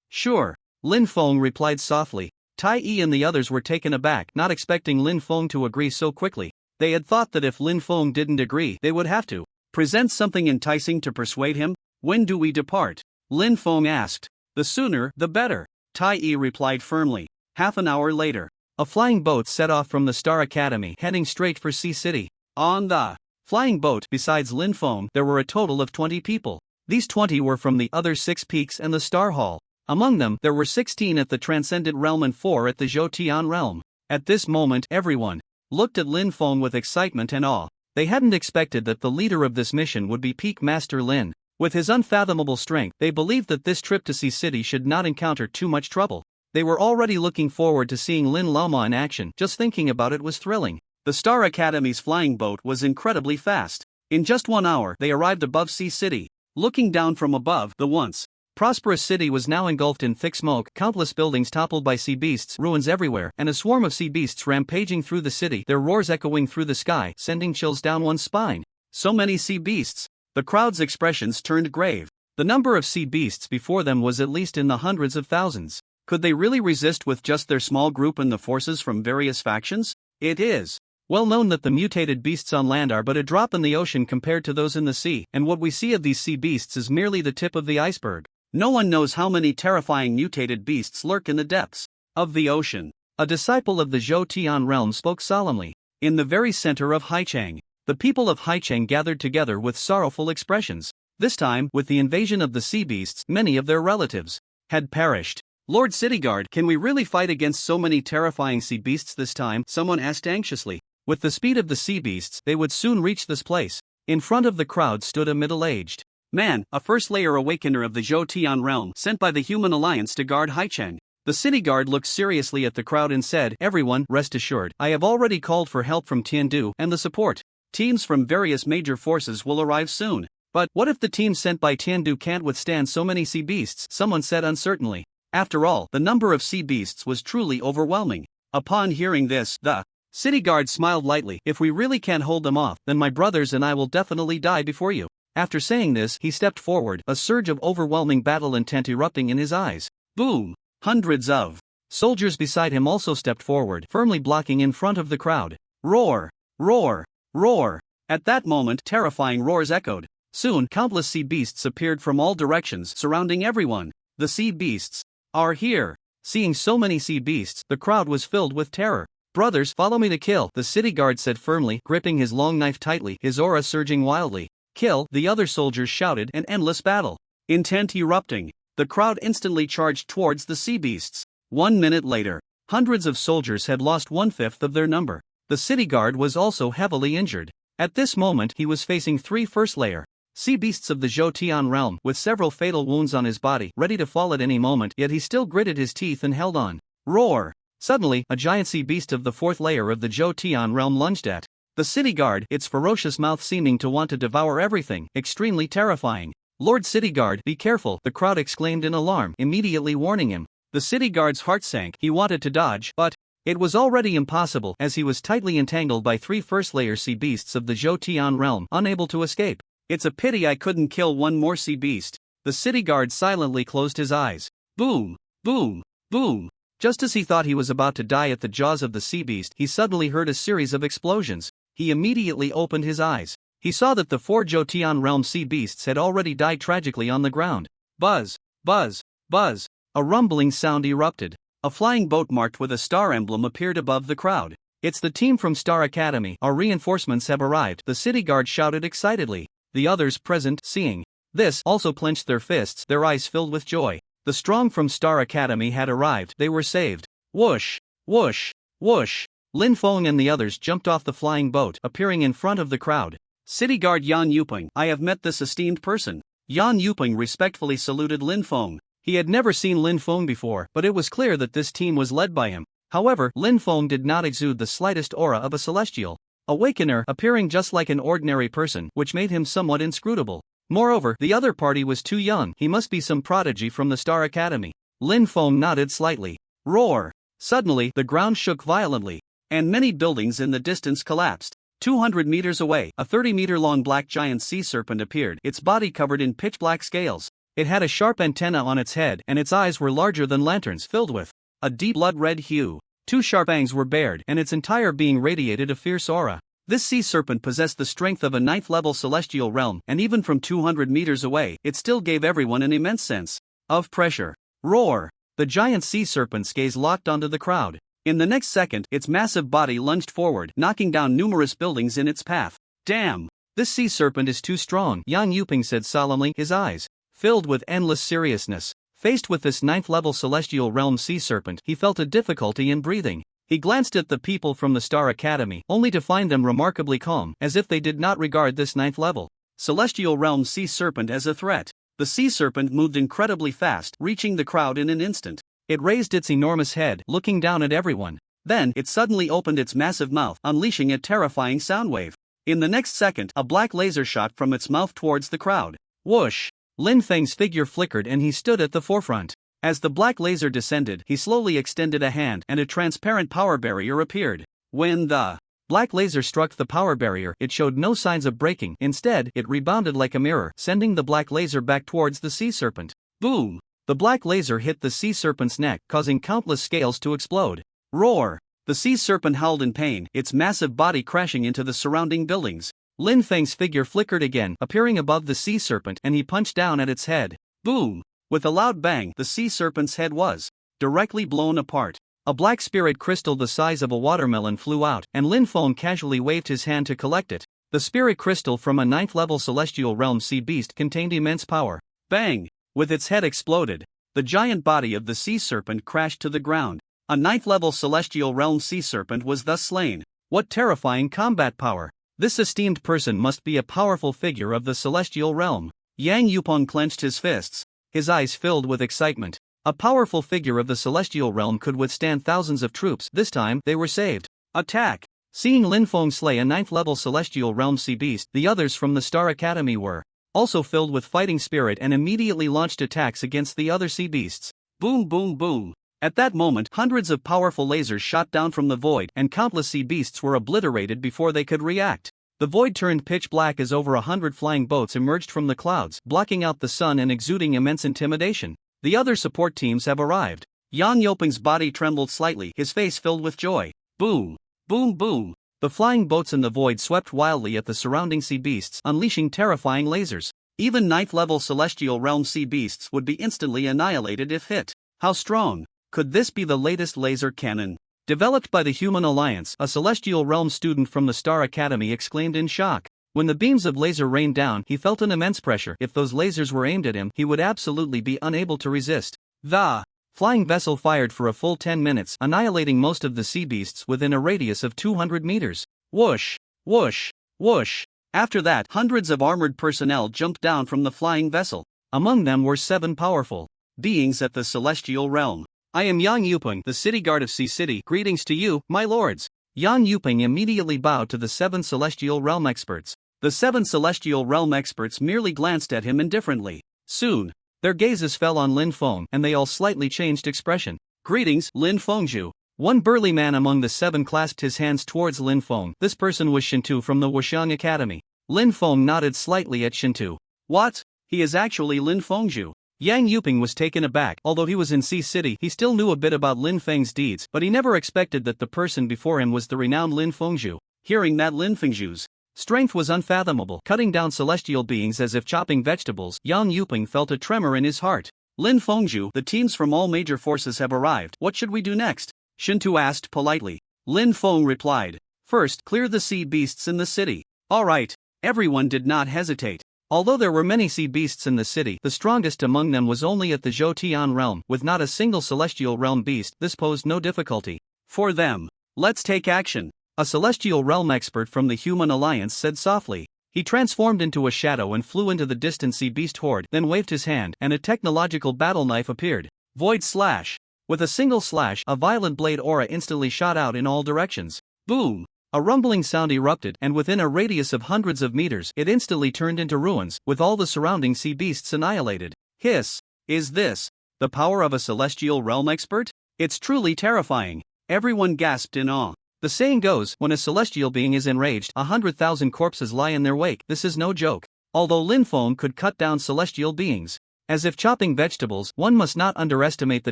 Sure," Lin Feng replied softly. Tai and the others were taken aback, not expecting Lin Feng to agree so quickly. They had thought that if Lin Feng didn't agree, they would have to present something enticing to persuade him. "When do we depart?" Lin Feng asked. "The sooner, the better," Tai replied firmly. Half an hour later, a flying boat set off from the Star Academy, heading straight for Sea City. On the flying boat, besides Lin Feng, there were a total of 20 people. These 20 were from the other 6 peaks and the Star Hall. Among them, there were 16 at the Transcendent Realm and 4 at the Zhoutian Realm. At this moment, everyone looked at Lin Feng with excitement and awe. They hadn't expected that the leader of this mission would be Peak Master Lin. With his unfathomable strength, they believed that this trip to Sea City should not encounter too much trouble. They were already looking forward to seeing Linlama in action. Just thinking about it was thrilling. The Star Academy's flying boat was incredibly fast. In just 1 hour, they arrived above Sea City. Looking down from above, the once prosperous city was now engulfed in thick smoke, countless buildings toppled by sea beasts, ruins everywhere, and a swarm of sea beasts rampaging through the city, their roars echoing through the sky, sending chills down one's spine. So many sea beasts. The crowd's expressions turned grave. The number of sea beasts before them was at least in the hundreds of thousands. Could they really resist with just their small group and the forces from various factions? It is well known that the mutated beasts on land are but a drop in the ocean compared to those in the sea, and what we see of these sea beasts is merely the tip of the iceberg. No one knows how many terrifying mutated beasts lurk in the depths of the ocean. A disciple of the Zhou Tian realm spoke solemnly. In the very center of Haichang, the people of Haichang gathered together with sorrowful expressions. This time, with the invasion of the sea beasts, many of their relatives had perished. Lord Cityguard, can we really fight against so many terrifying sea beasts this time? Someone asked anxiously. With the speed of the sea beasts, they would soon reach this place. In front of the crowd stood a middle-aged man, a first-layer awakener of the Zhou Tian realm, sent by the Human Alliance to guard Haicheng. The city guard looked seriously at the crowd and said, "Everyone, rest assured, I have already called for help from Tindu and the support. Teams from various major forces will arrive soon." But what if the team sent by Tindu can't withstand so many sea beasts? Someone said uncertainly. After all, the number of sea beasts was truly overwhelming. Upon hearing this, the city guard smiled lightly. "If we really can't hold them off, then my brothers and I will definitely die before you." After saying this, he stepped forward, a surge of overwhelming battle intent erupting in his eyes. Boom! Hundreds of soldiers beside him also stepped forward, firmly blocking in front of the crowd. Roar! Roar! Roar! At that moment, terrifying roars echoed. Soon, countless sea beasts appeared from all directions, surrounding everyone. The sea beasts are here. Seeing so many sea beasts, the crowd was filled with terror. "Brothers, follow me to kill," the city guard said firmly, gripping his long knife tightly, his aura surging wildly. "Kill," the other soldiers shouted, an endless battle intent erupting. The crowd instantly charged towards the sea beasts. 1 minute later, hundreds of soldiers had lost 1/5 of their number. The city guard was also heavily injured. At this moment, he was facing 3 first-layer sea beasts of the Zhou Tian realm, with several fatal wounds on his body, ready to fall at any moment, yet he still gritted his teeth and held on. Roar! Suddenly, a giant sea beast of the 4th layer of the Zhou Tian realm lunged at the city guard, its ferocious mouth seeming to want to devour everything, extremely terrifying. "Lord City Guard, be careful," the crowd exclaimed in alarm, immediately warning him. The city guard's heart sank. He wanted to dodge, but it was already impossible, as he was tightly entangled by 3 first-layer sea beasts of the Zhou Tian realm, unable to escape. "It's a pity I couldn't kill one more sea beast." The city guard silently closed his eyes. Boom! Boom! Boom! Just as he thought he was about to die at the jaws of the sea beast, he suddenly heard a series of explosions. He immediately opened his eyes. He saw that the 4 Zhou Tian realm sea beasts had already died tragically on the ground. Buzz! Buzz! Buzz! A rumbling sound erupted. A flying boat marked with a star emblem appeared above the crowd. "It's the team from Star Academy. Our reinforcements have arrived," the city guard shouted excitedly. The others present, seeing this, also clenched their fists, their eyes filled with joy. The strong from Star Academy had arrived. They were saved. Whoosh! Whoosh! Whoosh! Lin Feng and the others jumped off the flying boat, appearing in front of the crowd. "City guard Yan Yuping, I have met this esteemed person." Yan Yuping respectfully saluted Lin Feng. He had never seen Lin Feng before, but it was clear that this team was led by him. However, Lin Feng did not exude the slightest aura of a celestial awakener, appearing just like an ordinary person, which made him somewhat inscrutable. Moreover, the other party was too young. He must be some prodigy from the Star Academy. Lin Feng nodded slightly. Roar! Suddenly, the ground shook violently, and many buildings in the distance collapsed. 200 meters away, a 30-meter-long black giant sea serpent appeared, its body covered in pitch-black scales. It had a sharp antenna on its head, and its eyes were larger than lanterns, filled with a deep blood-red hue. 2 sharp fangs were bared, and its entire being radiated a fierce aura. This sea serpent possessed the strength of a 9th-level celestial realm, and even from 200 meters away, it still gave everyone an immense sense of pressure. Roar! The giant sea serpent's gaze locked onto the crowd. In the next second, its massive body lunged forward, knocking down numerous buildings in its path. "Damn! This sea serpent is too strong," Yang Yuping said solemnly, his eyes filled with endless seriousness. Faced with this 9th-level celestial realm sea serpent, he felt a difficulty in breathing. He glanced at the people from the Star Academy, only to find them remarkably calm, as if they did not regard this 9th-level celestial realm sea serpent as a threat. The sea serpent moved incredibly fast, reaching the crowd in an instant. It raised its enormous head, looking down at everyone. Then, it suddenly opened its massive mouth, unleashing a terrifying sound wave. In the next second, a black laser shot from its mouth towards the crowd. Whoosh! Lin Feng's figure flickered and he stood at the forefront. As the black laser descended, he slowly extended a hand and a transparent power barrier appeared. When the black laser struck the power barrier, it showed no signs of breaking. Instead, it rebounded like a mirror, sending the black laser back towards the sea serpent. Boom! The black laser hit the sea serpent's neck, causing countless scales to explode. Roar! The sea serpent howled in pain, its massive body crashing into the surrounding buildings. Lin Feng's figure flickered again, appearing above the sea serpent, and he punched down at its head. Boom! With a loud bang, the sea serpent's head was directly blown apart. A black spirit crystal the size of a watermelon flew out, and Lin Feng casually waved his hand to collect it. The spirit crystal from a 9th-level celestial realm sea beast contained immense power. Bang! With its head exploded, the giant body of the sea serpent crashed to the ground. A 9th-level celestial realm sea serpent was thus slain. What terrifying combat power! This esteemed person must be a powerful figure of the celestial realm. Yang Yupeng clenched his fists, his eyes filled with excitement. A powerful figure of the celestial realm could withstand thousands of troops. This time, they were saved. Attack! Seeing Lin Feng slay a 9th-level celestial realm sea beast, the others from the Star Academy were also filled with fighting spirit and immediately launched attacks against the other sea beasts. Boom boom boom! At that moment, hundreds of powerful lasers shot down from the void, and countless sea beasts were obliterated before they could react. The void turned pitch black as over 100 flying boats emerged from the clouds, blocking out the sun and exuding immense intimidation. The other support teams have arrived. Yang Yopeng's body trembled slightly, his face filled with joy. Boom! Boom boom! The flying boats in the void swept wildly at the surrounding sea beasts, unleashing terrifying lasers. Even 9th-level celestial realm sea beasts would be instantly annihilated if hit. How strong! Could this be the latest laser cannon? Developed by the Human Alliance, a celestial realm student from the Star Academy exclaimed in shock. When the beams of laser rained down, he felt an immense pressure. If those lasers were aimed at him, he would absolutely be unable to resist. The flying vessel fired for a full 10 minutes, annihilating most of the sea beasts within a radius of 200 meters. Whoosh! Whoosh! Whoosh! After that, hundreds of armored personnel jumped down from the flying vessel. Among them were 7 powerful beings at the celestial realm. I am Yang Yupeng, the city guard of Sea City. Greetings to you, my lords. Yang Yupeng immediately bowed to the 7 celestial realm experts. The 7 celestial realm experts merely glanced at him indifferently. Soon, their gazes fell on Lin Feng, and they all slightly changed expression. Greetings, Lin Fengju. One burly man among the 7 clasped his hands towards Lin Feng. This person was Shintu from the Wuxiang Academy. Lin Feng nodded slightly at Shintu. What? He is actually Lin Fengju. Yang Yupeng was taken aback. Although he was in Sea City, he still knew a bit about Lin Feng's deeds, but he never expected that the person before him was the renowned Lin Fengju. Hearing that Lin Fengju's strength was unfathomable, cutting down celestial beings as if chopping vegetables, Yang Yupeng felt a tremor in his heart. Lin Fengju, the teams from all major forces have arrived. What should we do next? Shintu asked politely. Lin Feng replied. First, clear the sea beasts in the city. Alright. Everyone did not hesitate. Although there were many sea beasts in the city, the strongest among them was only at the Zhou realm, with not a single celestial realm beast. This posed no difficulty for them. Let's take action. A celestial realm expert from the Human Alliance said softly. He transformed into a shadow and flew into the distant sea beast horde, then waved his hand, and a technological battle knife appeared. Void slash. With a single slash, a violent blade aura instantly shot out in all directions. Boom! A rumbling sound erupted, and within a radius of hundreds of meters, it instantly turned into ruins, with all the surrounding sea beasts annihilated. Hiss! Is this the power of a celestial realm expert? It's truly terrifying. Everyone gasped in awe. The saying goes, when a celestial being is enraged, 100,000 corpses lie in their wake. This is no joke. Although Lin Feng could cut down celestial beings as if chopping vegetables, one must not underestimate the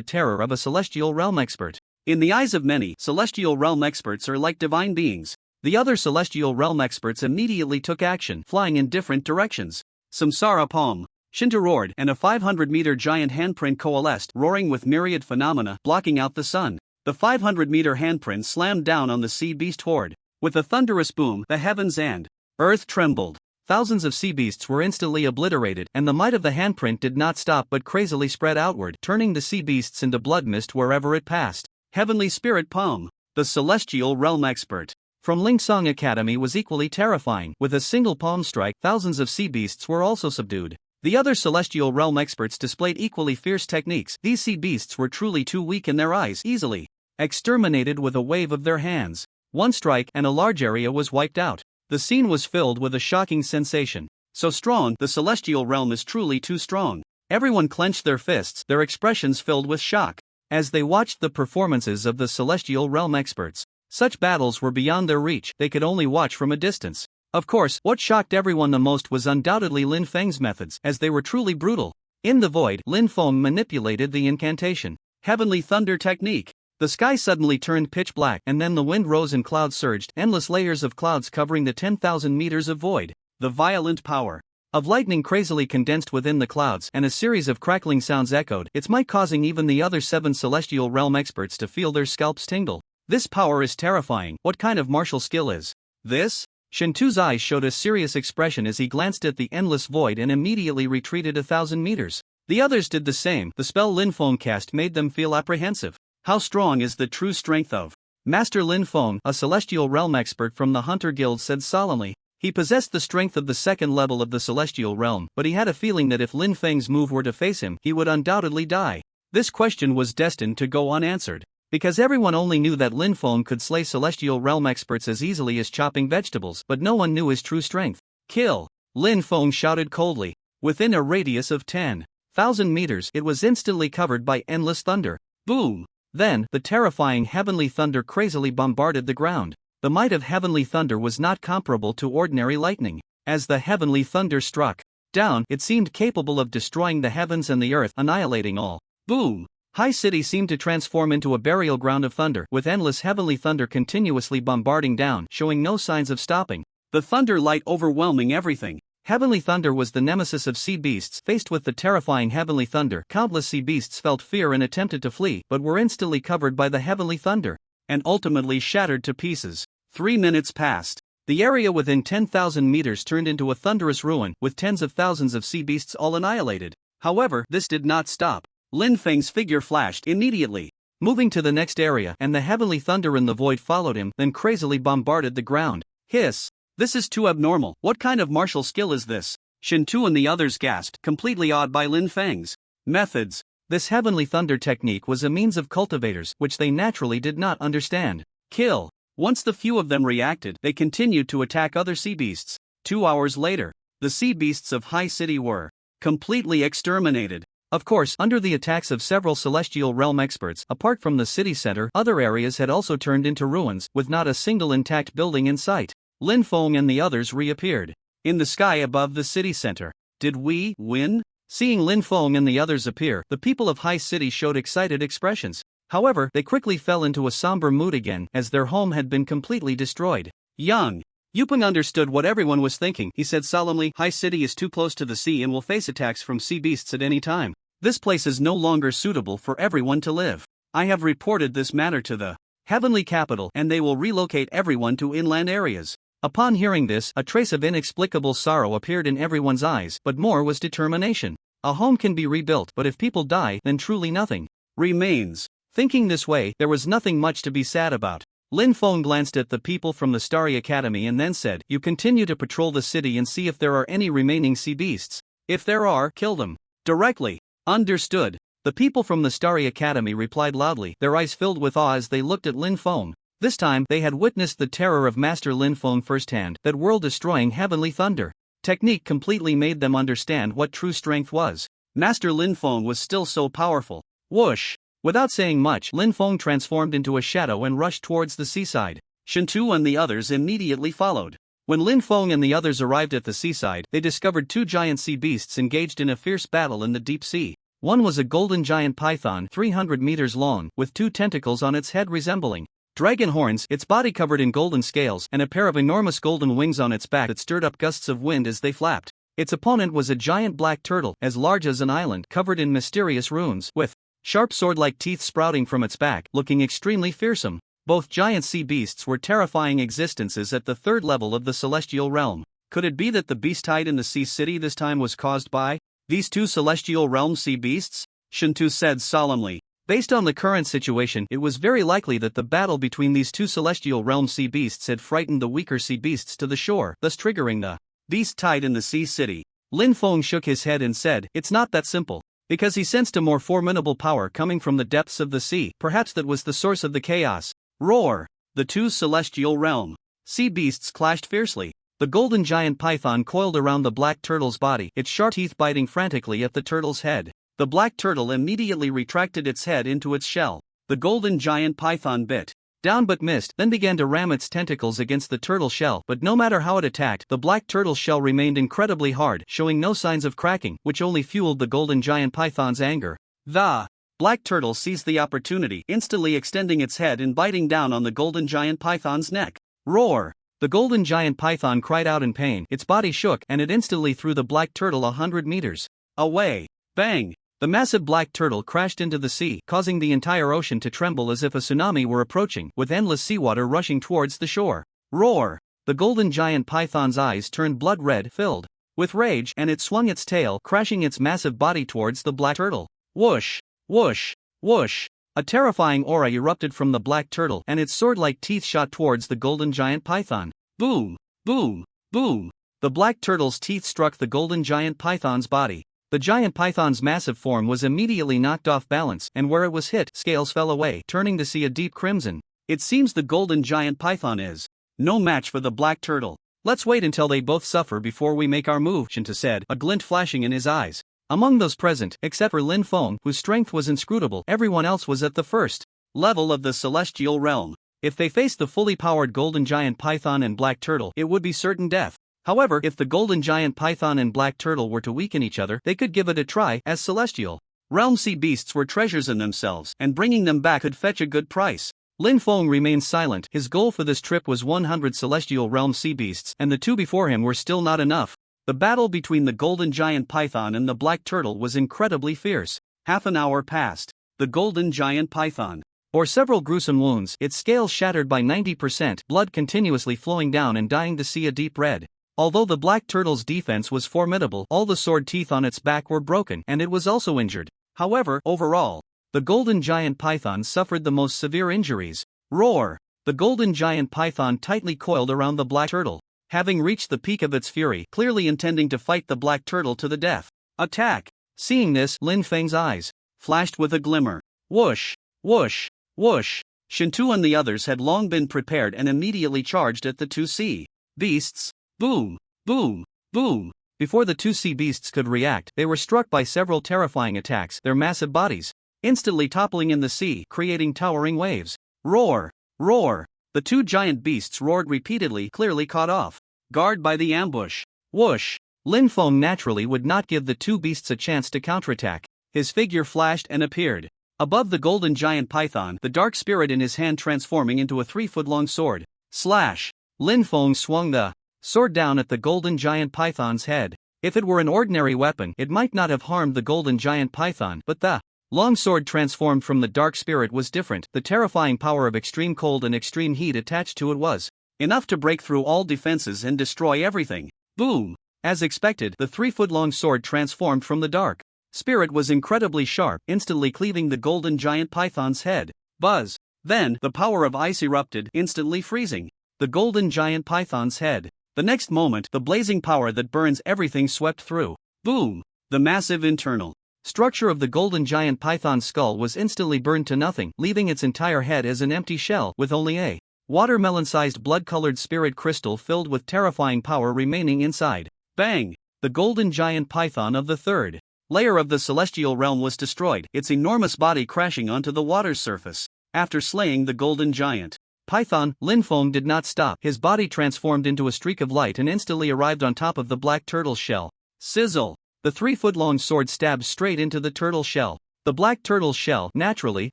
terror of a celestial realm expert. In the eyes of many, celestial realm experts are like divine beings. The other celestial realm experts immediately took action, flying in different directions. Samsara Palm. Shinta roared, and a 500-meter giant handprint coalesced, roaring with myriad phenomena, blocking out the sun. The 500-meter handprint slammed down on the sea beast horde. With a thunderous boom, the heavens and earth trembled. Thousands of sea beasts were instantly obliterated, and the might of the handprint did not stop but crazily spread outward, turning the sea beasts into blood mist wherever it passed. Heavenly Spirit Palm. The celestial realm expert from Lingsong Academy was equally terrifying. With a single palm strike, thousands of sea beasts were also subdued. The other celestial realm experts displayed equally fierce techniques. These sea beasts were truly too weak in their eyes, easily exterminated with a wave of their hands. One strike and a large area was wiped out. The scene was filled with a shocking sensation. So strong, the celestial realm is truly too strong. Everyone clenched their fists, their expressions filled with shock, as they watched the performances of the celestial realm experts. Such battles were beyond their reach, they could only watch from a distance. Of course, what shocked everyone the most was undoubtedly Lin Feng's methods, as they were truly brutal. In the void, Lin Feng manipulated the incantation, Heavenly Thunder technique. The sky suddenly turned pitch black, and then the wind rose and clouds surged, endless layers of clouds covering the 10,000 meters of void. The violent power of lightning crazily condensed within the clouds, and a series of crackling sounds echoed, its might causing even the other 7 celestial realm experts to feel their scalps tingle. This power is terrifying. What kind of martial skill is this? Shintu's eyes showed a serious expression as he glanced at the endless void and immediately retreated 1,000 meters. The others did the same. The spell Lin Feng cast made them feel apprehensive. How strong is the true strength of Master Lin Feng? A celestial realm expert from the Hunter Guild said solemnly. He possessed the strength of the second level of the celestial realm, but he had a feeling that if Lin Feng's move were to face him, he would undoubtedly die. This question was destined to go unanswered, because everyone only knew that Lin Feng could slay celestial realm experts as easily as chopping vegetables, but no one knew his true strength. Kill! Lin Feng shouted coldly. Within a radius of 10,000 meters, it was instantly covered by endless thunder. Boom! Then, the terrifying heavenly thunder crazily bombarded the ground. The might of heavenly thunder was not comparable to ordinary lightning. As the heavenly thunder struck down, it seemed capable of destroying the heavens and the earth, annihilating all. Boom! High City seemed to transform into a burial ground of thunder, with endless heavenly thunder continuously bombarding down, showing no signs of stopping. The thunder light overwhelming everything. Heavenly thunder was the nemesis of sea beasts. Faced with the terrifying heavenly thunder, countless sea beasts felt fear and attempted to flee, but were instantly covered by the heavenly thunder, and ultimately shattered to pieces. 3 minutes passed. The area within 10,000 meters turned into a thunderous ruin, with tens of thousands of sea beasts all annihilated. However, this did not stop. Lin Feng's figure flashed immediately, moving to the next area, and the heavenly thunder in the void followed him, then crazily bombarded the ground. Hiss! This is too abnormal. What kind of martial skill is this? Shintu and the others gasped, completely awed by Lin Feng's methods. This heavenly thunder technique was a means of cultivators, which they naturally did not understand. Kill! Once the few of them reacted, they continued to attack other sea beasts. 2 hours later, the sea beasts of High City were completely exterminated. Of course, under the attacks of several celestial realm experts, apart from the city center, other areas had also turned into ruins, with not a single intact building in sight. Lin Feng and the others reappeared in the sky above the city center. Did we win? Seeing Lin Feng and the others appear, the people of High City showed excited expressions. However, they quickly fell into a somber mood again, as their home had been completely destroyed. Young Yupeng understood what everyone was thinking. He said solemnly, High City is too close to the sea and will face attacks from sea beasts at any time. This place is no longer suitable for everyone to live. I have reported this matter to the heavenly capital, and they will relocate everyone to inland areas. Upon hearing this, a trace of inexplicable sorrow appeared in everyone's eyes, but more was determination. A home can be rebuilt, but if people die, then truly nothing remains. Thinking this way, there was nothing much to be sad about. Lin Feng glanced at the people from the Starry Academy and then said, You continue to patrol the city and see if there are any remaining sea beasts. If there are, kill them. Directly. Understood. The people from the Starry Academy replied loudly, their eyes filled with awe as they looked at Lin Feng. This time, they had witnessed the terror of Master Lin Feng firsthand, that world-destroying heavenly thunder technique completely made them understand what true strength was. Master Lin Feng was still so powerful. Whoosh! Without saying much, Lin Feng transformed into a shadow and rushed towards the seaside. Shintu and the others immediately followed. When Lin Feng and the others arrived at the seaside, they discovered 2 giant sea beasts engaged in a fierce battle in the deep sea. One was a golden giant python 300 meters long, with 2 tentacles on its head resembling dragon horns, its body covered in golden scales, and a pair of enormous golden wings on its back that stirred up gusts of wind as they flapped. Its opponent was a giant black turtle, as large as an island, covered in mysterious runes, with sharp sword-like teeth sprouting from its back, looking extremely fearsome. Both giant sea beasts were terrifying existences at the 3rd level of the celestial realm. Could it be that the beast tide in the sea city this time was caused by these 2 celestial realm sea beasts? Shintu said solemnly. Based on the current situation, it was very likely that the battle between these 2 celestial realm sea beasts had frightened the weaker sea beasts to the shore, thus triggering the beast tide in the sea city. Lin Feng shook his head and said, It's not that simple. Because he sensed a more formidable power coming from the depths of the sea, perhaps that was the source of the chaos. Roar! The 2 celestial realm sea beasts clashed fiercely. The golden giant python coiled around the black turtle's body, its sharp teeth biting frantically at the turtle's head. The black turtle immediately retracted its head into its shell. The golden giant python bit down but missed, then began to ram its tentacles against the turtle shell, but no matter how it attacked, the black turtle shell remained incredibly hard, showing no signs of cracking, which only fueled the golden giant python's anger. The black turtle seized the opportunity, instantly extending its head and biting down on the golden giant python's neck. Roar! The golden giant python cried out in pain, its body shook, and it instantly threw the black turtle 100 meters away. Bang! The massive black turtle crashed into the sea, causing the entire ocean to tremble as if a tsunami were approaching, with endless seawater rushing towards the shore. Roar! The golden giant python's eyes turned blood red, filled with rage, and it swung its tail, crashing its massive body towards the black turtle. Whoosh! Whoosh! Whoosh! A terrifying aura erupted from the black turtle, and its sword-like teeth shot towards the golden giant python. Boom! Boom! Boom! The black turtle's teeth struck the golden giant python's body. The giant python's massive form was immediately knocked off balance, and where it was hit, scales fell away, turning to see a deep crimson. It seems the golden giant python is no match for the black turtle. Let's wait until they both suffer before we make our move, Shinta said, a glint flashing in his eyes. Among those present, except for Lin Feng, whose strength was inscrutable, everyone else was at the first level of the celestial realm. If they faced the fully powered golden giant python and black turtle, it would be certain death. However, if the golden giant python and black turtle were to weaken each other, they could give it a try, as celestial realm sea beasts were treasures in themselves, and bringing them back could fetch a good price. Lin Feng remained silent. His goal for this trip was 100 celestial realm sea beasts, and the two before him were still not enough. The battle between the golden giant python and the black turtle was incredibly fierce. Half an hour passed. The golden giant python bore several gruesome wounds, its scales shattered by 90%, blood continuously flowing down and dying to see a deep red. Although the black turtle's defense was formidable, all the sword teeth on its back were broken, and it was also injured. However, overall, the golden giant python suffered the most severe injuries. Roar! The golden giant python tightly coiled around the black turtle, having reached the peak of its fury, clearly intending to fight the black turtle to the death. Attack! Seeing this, Lin Feng's eyes flashed with a glimmer. Whoosh! Whoosh! Whoosh! Shintu and the others had long been prepared and immediately charged at the two sea beasts. Boom! Boom! Boom! Before the two sea beasts could react, they were struck by several terrifying attacks, their massive bodies instantly toppling in the sea, creating towering waves. Roar! Roar! The two giant beasts roared repeatedly, clearly caught off guard by the ambush. Whoosh! Lin Feng naturally would not give the two beasts a chance to counterattack. His figure flashed and appeared above the golden giant python, the dark spirit in his hand transforming into a 3-foot-long sword. Slash! Lin Feng swung the sword down at the golden giant python's head. If it were an ordinary weapon, it might not have harmed the golden giant python, but the long sword transformed from the dark spirit was different. The terrifying power of extreme cold and extreme heat attached to it was enough to break through all defenses and destroy everything. Boom! As expected, the 3-foot-long sword transformed from the dark spirit was incredibly sharp, instantly cleaving the golden giant python's head. Buzz! Then, the power of ice erupted, instantly freezing the golden giant python's head. The next moment, the blazing power that burns everything swept through. Boom! The massive internal structure of the golden giant python's skull was instantly burned to nothing, leaving its entire head as an empty shell, with only a watermelon-sized blood-colored spirit crystal filled with terrifying power remaining inside. Bang! The golden giant python of the third layer of the celestial realm was destroyed, its enormous body crashing onto the water's surface. After slaying the golden giant python, Lin Feng did not stop. His body transformed into a streak of light and instantly arrived on top of the black turtle's shell. Sizzle! The 3-foot-long sword stabbed straight into the turtle shell. The black turtle's shell, naturally,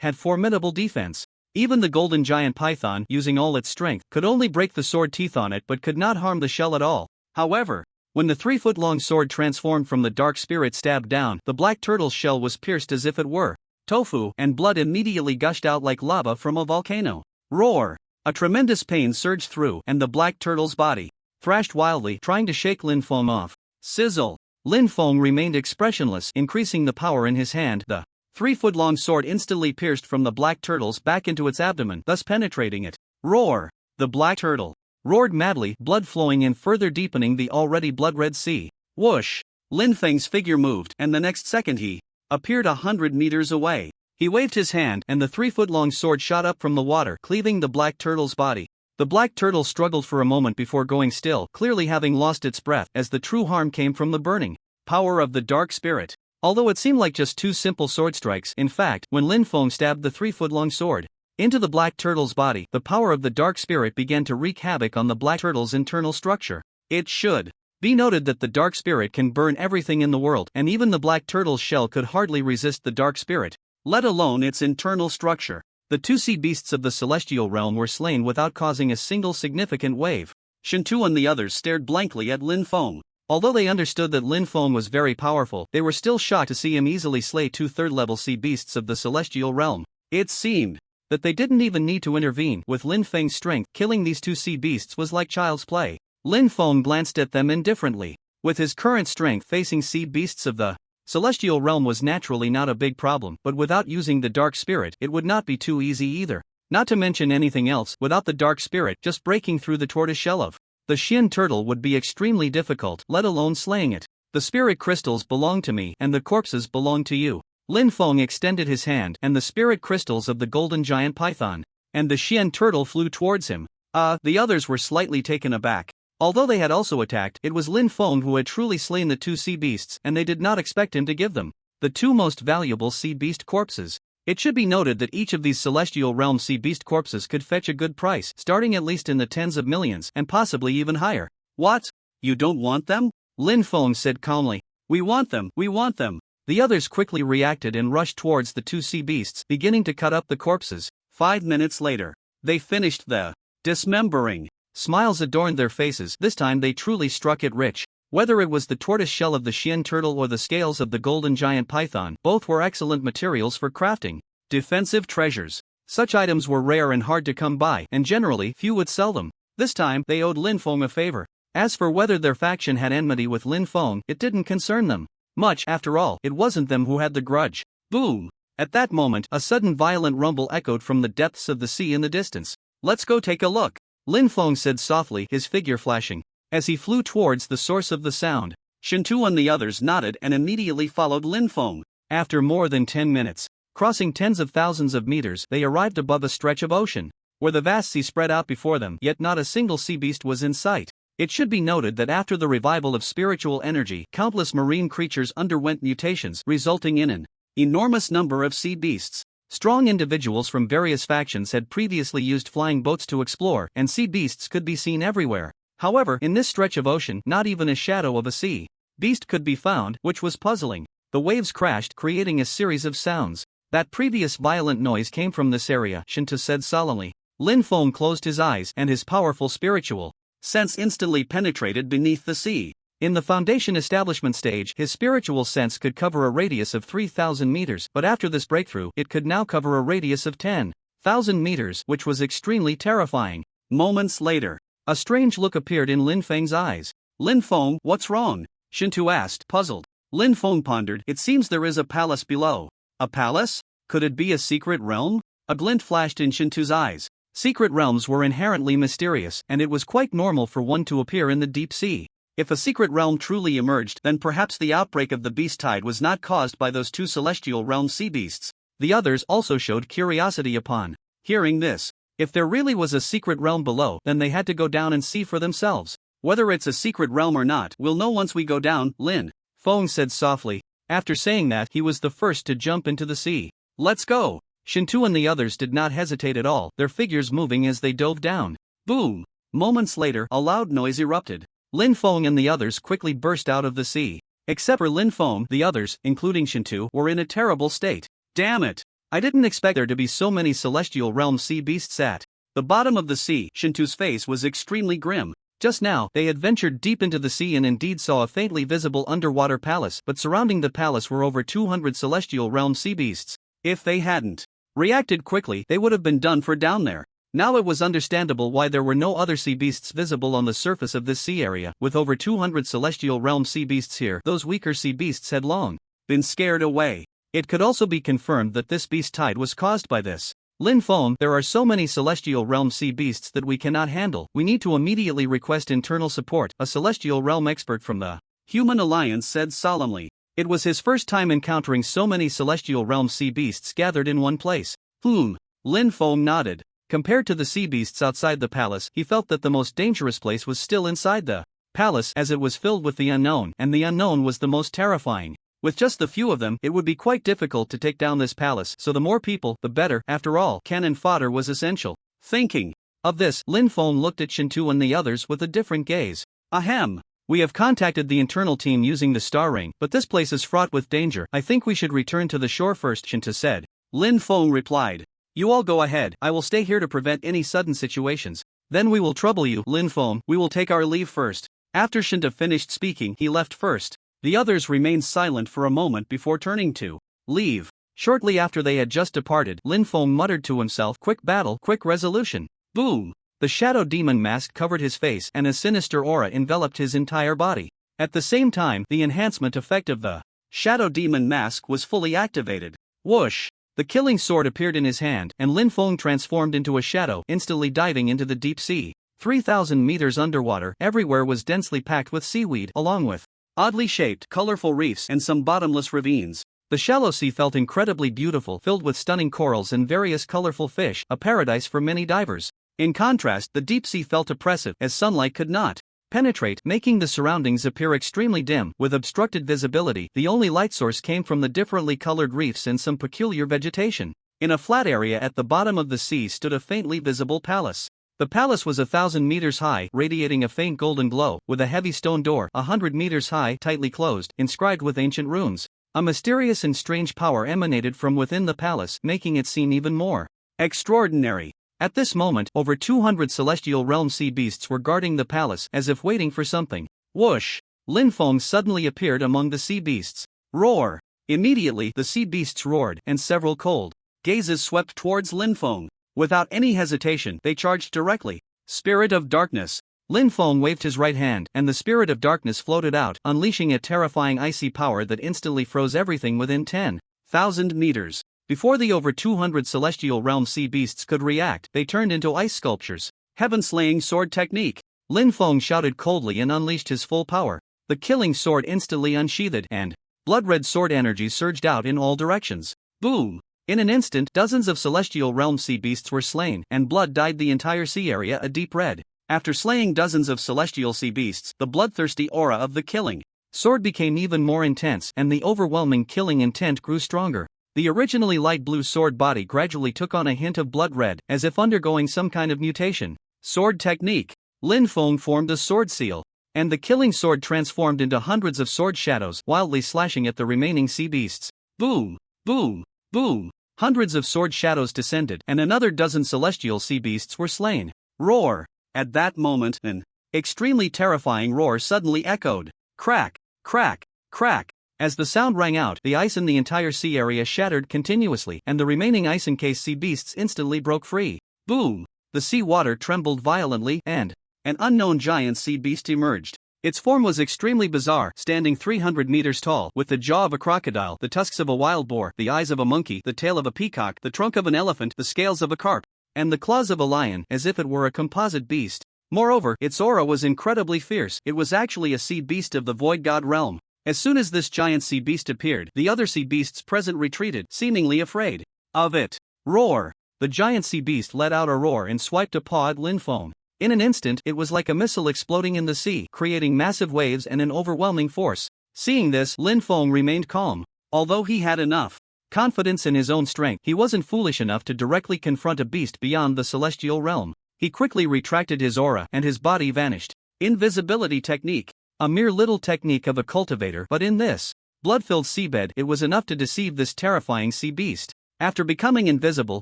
had formidable defense. Even the golden giant python, using all its strength, could only break the sword teeth on it but could not harm the shell at all. However, when the 3-foot-long sword transformed from the dark spirit stabbed down, the black turtle's shell was pierced as if it were tofu, and blood immediately gushed out like lava from a volcano. Roar! A tremendous pain surged through, and the black turtle's body thrashed wildly, trying to shake Lin Feng off. Sizzle! Lin Feng remained expressionless, increasing the power in his hand. The 3-foot-long sword instantly pierced from the black turtle's back into its abdomen, thus penetrating it. Roar! The black turtle roared madly, blood flowing in, further deepening the already blood-red sea. Whoosh! Lin Feng's figure moved, and the next second he appeared 100 meters away. He waved his hand, and the 3-foot-long sword shot up from the water, cleaving the black turtle's body. The black turtle struggled for a moment before going still, clearly having lost its breath, as the true harm came from the burning power of the dark spirit. Although it seemed like just two simple sword strikes, in fact, when Lin Feng stabbed the 3-foot-long sword into the black turtle's body, the power of the dark spirit began to wreak havoc on the black turtle's internal structure. It should be noted that the dark spirit can burn everything in the world, and even the black turtle's shell could hardly resist the dark spirit, let alone its internal structure. The 2 sea beasts of the celestial realm were slain without causing a single significant wave. Shintu and the others stared blankly at Lin Feng. Although they understood that Lin Feng was very powerful, they were still shocked to see him easily slay 2 third-level sea beasts of the celestial realm. It seemed that they didn't even need to intervene. With Lin Feng's strength, killing these 2 sea beasts was like child's play. Lin Feng glanced at them indifferently. With his current strength, facing sea beasts of the celestial realm was naturally not a big problem, but without using the dark spirit, it would not be too easy either. Not to mention anything else, without the dark spirit, just breaking through the tortoise shell of the Xian turtle would be extremely difficult, let alone slaying it. The spirit crystals belong to me, and the corpses belong to you. Lin Feng extended his hand, and the spirit crystals of the golden giant python and the Xian turtle flew towards him. The others were slightly taken aback. Although they had also attacked, it was Lin Feng who had truly slain the 2 sea beasts, and they did not expect him to give them the 2 most valuable sea beast corpses. It should be noted that each of these celestial realm sea beast corpses could fetch a good price, starting at least in the tens of millions, and possibly even higher. What? You don't want them? Lin Feng said calmly. We want them, we want them. The others quickly reacted and rushed towards the 2 sea beasts, beginning to cut up the corpses. 5 minutes later, they finished the dismembering. Smiles adorned their faces. This time they truly struck it rich. Whether it was the tortoise shell of the Xian turtle or the scales of the golden giant python, both were excellent materials for crafting defensive treasures. Such items were rare and hard to come by, and generally few would sell them. This time, they owed Lin Feng a favor. As for whether their faction had enmity with Lin Feng, it didn't concern them much. After all, it wasn't them who had the grudge. Boom! At that moment, a sudden violent rumble echoed from the depths of the sea in the distance. Let's go take a look, Lin Feng said softly, his figure flashing as he flew towards the source of the sound. Shintu and the others nodded and immediately followed Lin Feng. After more than 10 minutes, crossing tens of thousands of meters, they arrived above a stretch of ocean, where the vast sea spread out before them, yet not a single sea beast was in sight. It should be noted that after the revival of spiritual energy, countless marine creatures underwent mutations, resulting in an enormous number of sea beasts. Strong individuals from various factions had previously used flying boats to explore, and sea beasts could be seen everywhere. However, in this stretch of ocean, not even a shadow of a sea beast could be found, which was puzzling. The waves crashed, creating a series of sounds. That previous violent noise came from this area, Shinta said solemnly. Lin Feng closed his eyes, and his powerful spiritual sense instantly penetrated beneath the sea. In the foundation establishment stage, his spiritual sense could cover a radius of 3,000 meters, but after this breakthrough, it could now cover a radius of 10,000 meters, which was extremely terrifying. Moments later, a strange look appeared in Lin Feng's eyes. Lin Feng, what's wrong? Shintu asked, puzzled. Lin Feng pondered. It seems there is a palace below. A palace? Could it be a secret realm? A glint flashed in Shintu's eyes. Secret realms were inherently mysterious, and it was quite normal for one to appear in the deep sea. If a secret realm truly emerged, then perhaps the outbreak of the beast tide was not caused by those 2 celestial realm sea beasts. The others also showed curiosity upon hearing this. If there really was a secret realm below, then they had to go down and see for themselves. Whether it's a secret realm or not, we'll know once we go down, Lin Feng said softly. After saying that, he was the first to jump into the sea. Let's go! Shintu and the others did not hesitate at all, their figures moving as they dove down. Boom! Moments later, a loud noise erupted. Lin Feng and the others quickly burst out of the sea. Except for Lin Feng, the others, including Shintu, were in a terrible state. Damn it! I didn't expect there to be so many celestial realm sea beasts at the bottom of the sea. Shintu's face was extremely grim. Just now, they had ventured deep into the sea and indeed saw a faintly visible underwater palace, but surrounding the palace were over 200 celestial realm sea beasts. If they hadn't reacted quickly, they would have been done for down there. Now it was understandable why there were no other sea beasts visible on the surface of this sea area. With over 200 celestial realm sea beasts here, those weaker sea beasts had long been scared away. It could also be confirmed that this beast tide was caused by this. Lin Feng, there are so many celestial realm sea beasts that we cannot handle. We need to immediately request internal support, a celestial realm expert from the Human Alliance said solemnly. It was his first time encountering so many celestial realm sea beasts gathered in one place. Lin Feng nodded. Compared to the sea beasts outside the palace, he felt that the most dangerous place was still inside the palace, as it was filled with the unknown, and the unknown was the most terrifying. With just the few of them, it would be quite difficult to take down this palace, so the more people, the better. After all, cannon fodder was essential. Thinking of this, Lin Feng looked at Shintu and the others with a different gaze. Ahem. We have contacted the internal team using the star ring, but this place is fraught with danger. I think we should return to the shore first, Shintu said. Lin Feng replied. You all go ahead, I will stay here to prevent any sudden situations. Then we will trouble you, Lin Feng. We will take our leave first. After Shintu finished speaking, he left first. The others remained silent for a moment before turning to leave. Shortly after they had just departed, Lin Feng muttered to himself, quick battle, quick resolution. Boom! The shadow demon mask covered his face and a sinister aura enveloped his entire body. At the same time, the enhancement effect of the shadow demon mask was fully activated. Whoosh! The killing sword appeared in his hand, and Lin Feng transformed into a shadow, instantly diving into the deep sea. 3,000 meters underwater, everywhere was densely packed with seaweed, along with oddly shaped, colorful reefs and some bottomless ravines. The shallow sea felt incredibly beautiful, filled with stunning corals and various colorful fish, a paradise for many divers. In contrast, the deep sea felt oppressive, as sunlight could not penetrate, making the surroundings appear extremely dim, with obstructed visibility. The only light source came from the differently colored reefs and some peculiar vegetation. In a flat area at the bottom of the sea stood a faintly visible palace. The palace was 1,000 meters high, radiating a faint golden glow, with a heavy stone door 100 meters high, tightly closed, inscribed with ancient runes. A mysterious and strange power emanated from within the palace, making it seem even more extraordinary. At this moment, over 200 celestial realm sea beasts were guarding the palace, as if waiting for something. Whoosh! Lin Feng suddenly appeared among the sea beasts. Roar! Immediately, the sea beasts roared, and several cold gazes swept towards Lin Feng. Without any hesitation, they charged directly. Spirit of Darkness. Lin Feng waved his right hand, and the Spirit of Darkness floated out, unleashing a terrifying icy power that instantly froze everything within 10,000 meters. Before the over 200 celestial realm sea beasts could react, they turned into ice sculptures. Heaven-slaying sword technique. Lin Feng shouted coldly and unleashed his full power. The killing sword instantly unsheathed, and blood-red sword energy surged out in all directions. Boom! In an instant, dozens of celestial realm sea beasts were slain, and blood dyed the entire sea area a deep red. After slaying dozens of celestial sea beasts, the bloodthirsty aura of the killing sword became even more intense, and the overwhelming killing intent grew stronger. The originally light blue sword body gradually took on a hint of blood red, as if undergoing some kind of mutation. Sword technique. Lin Feng formed a sword seal, and the killing sword transformed into hundreds of sword shadows, wildly slashing at the remaining sea beasts. Boom! Boom! Boom! Hundreds of sword shadows descended, and another dozen celestial sea beasts were slain. Roar! At that moment, an extremely terrifying roar suddenly echoed. Crack! Crack! Crack! As the sound rang out, the ice in the entire sea area shattered continuously, and the remaining ice-encased sea beasts instantly broke free. Boom! The sea water trembled violently, and an unknown giant sea beast emerged. Its form was extremely bizarre, standing 300 meters tall, with the jaw of a crocodile, the tusks of a wild boar, the eyes of a monkey, the tail of a peacock, the trunk of an elephant, the scales of a carp, and the claws of a lion, as if it were a composite beast. Moreover, its aura was incredibly fierce. It was actually a sea beast of the void god realm. As soon as this giant sea beast appeared, the other sea beasts present retreated, seemingly afraid of it. Roar! The giant sea beast let out a roar and swiped a paw at Lin Feng. In an instant, it was like a missile exploding in the sea, creating massive waves and an overwhelming force. Seeing this, Lin Feng remained calm. Although he had enough confidence in his own strength, he wasn't foolish enough to directly confront a beast beyond the celestial realm. He quickly retracted his aura, and his body vanished. Invisibility technique. A mere little technique of a cultivator, but in this blood-filled seabed, it was enough to deceive this terrifying sea beast. After becoming invisible,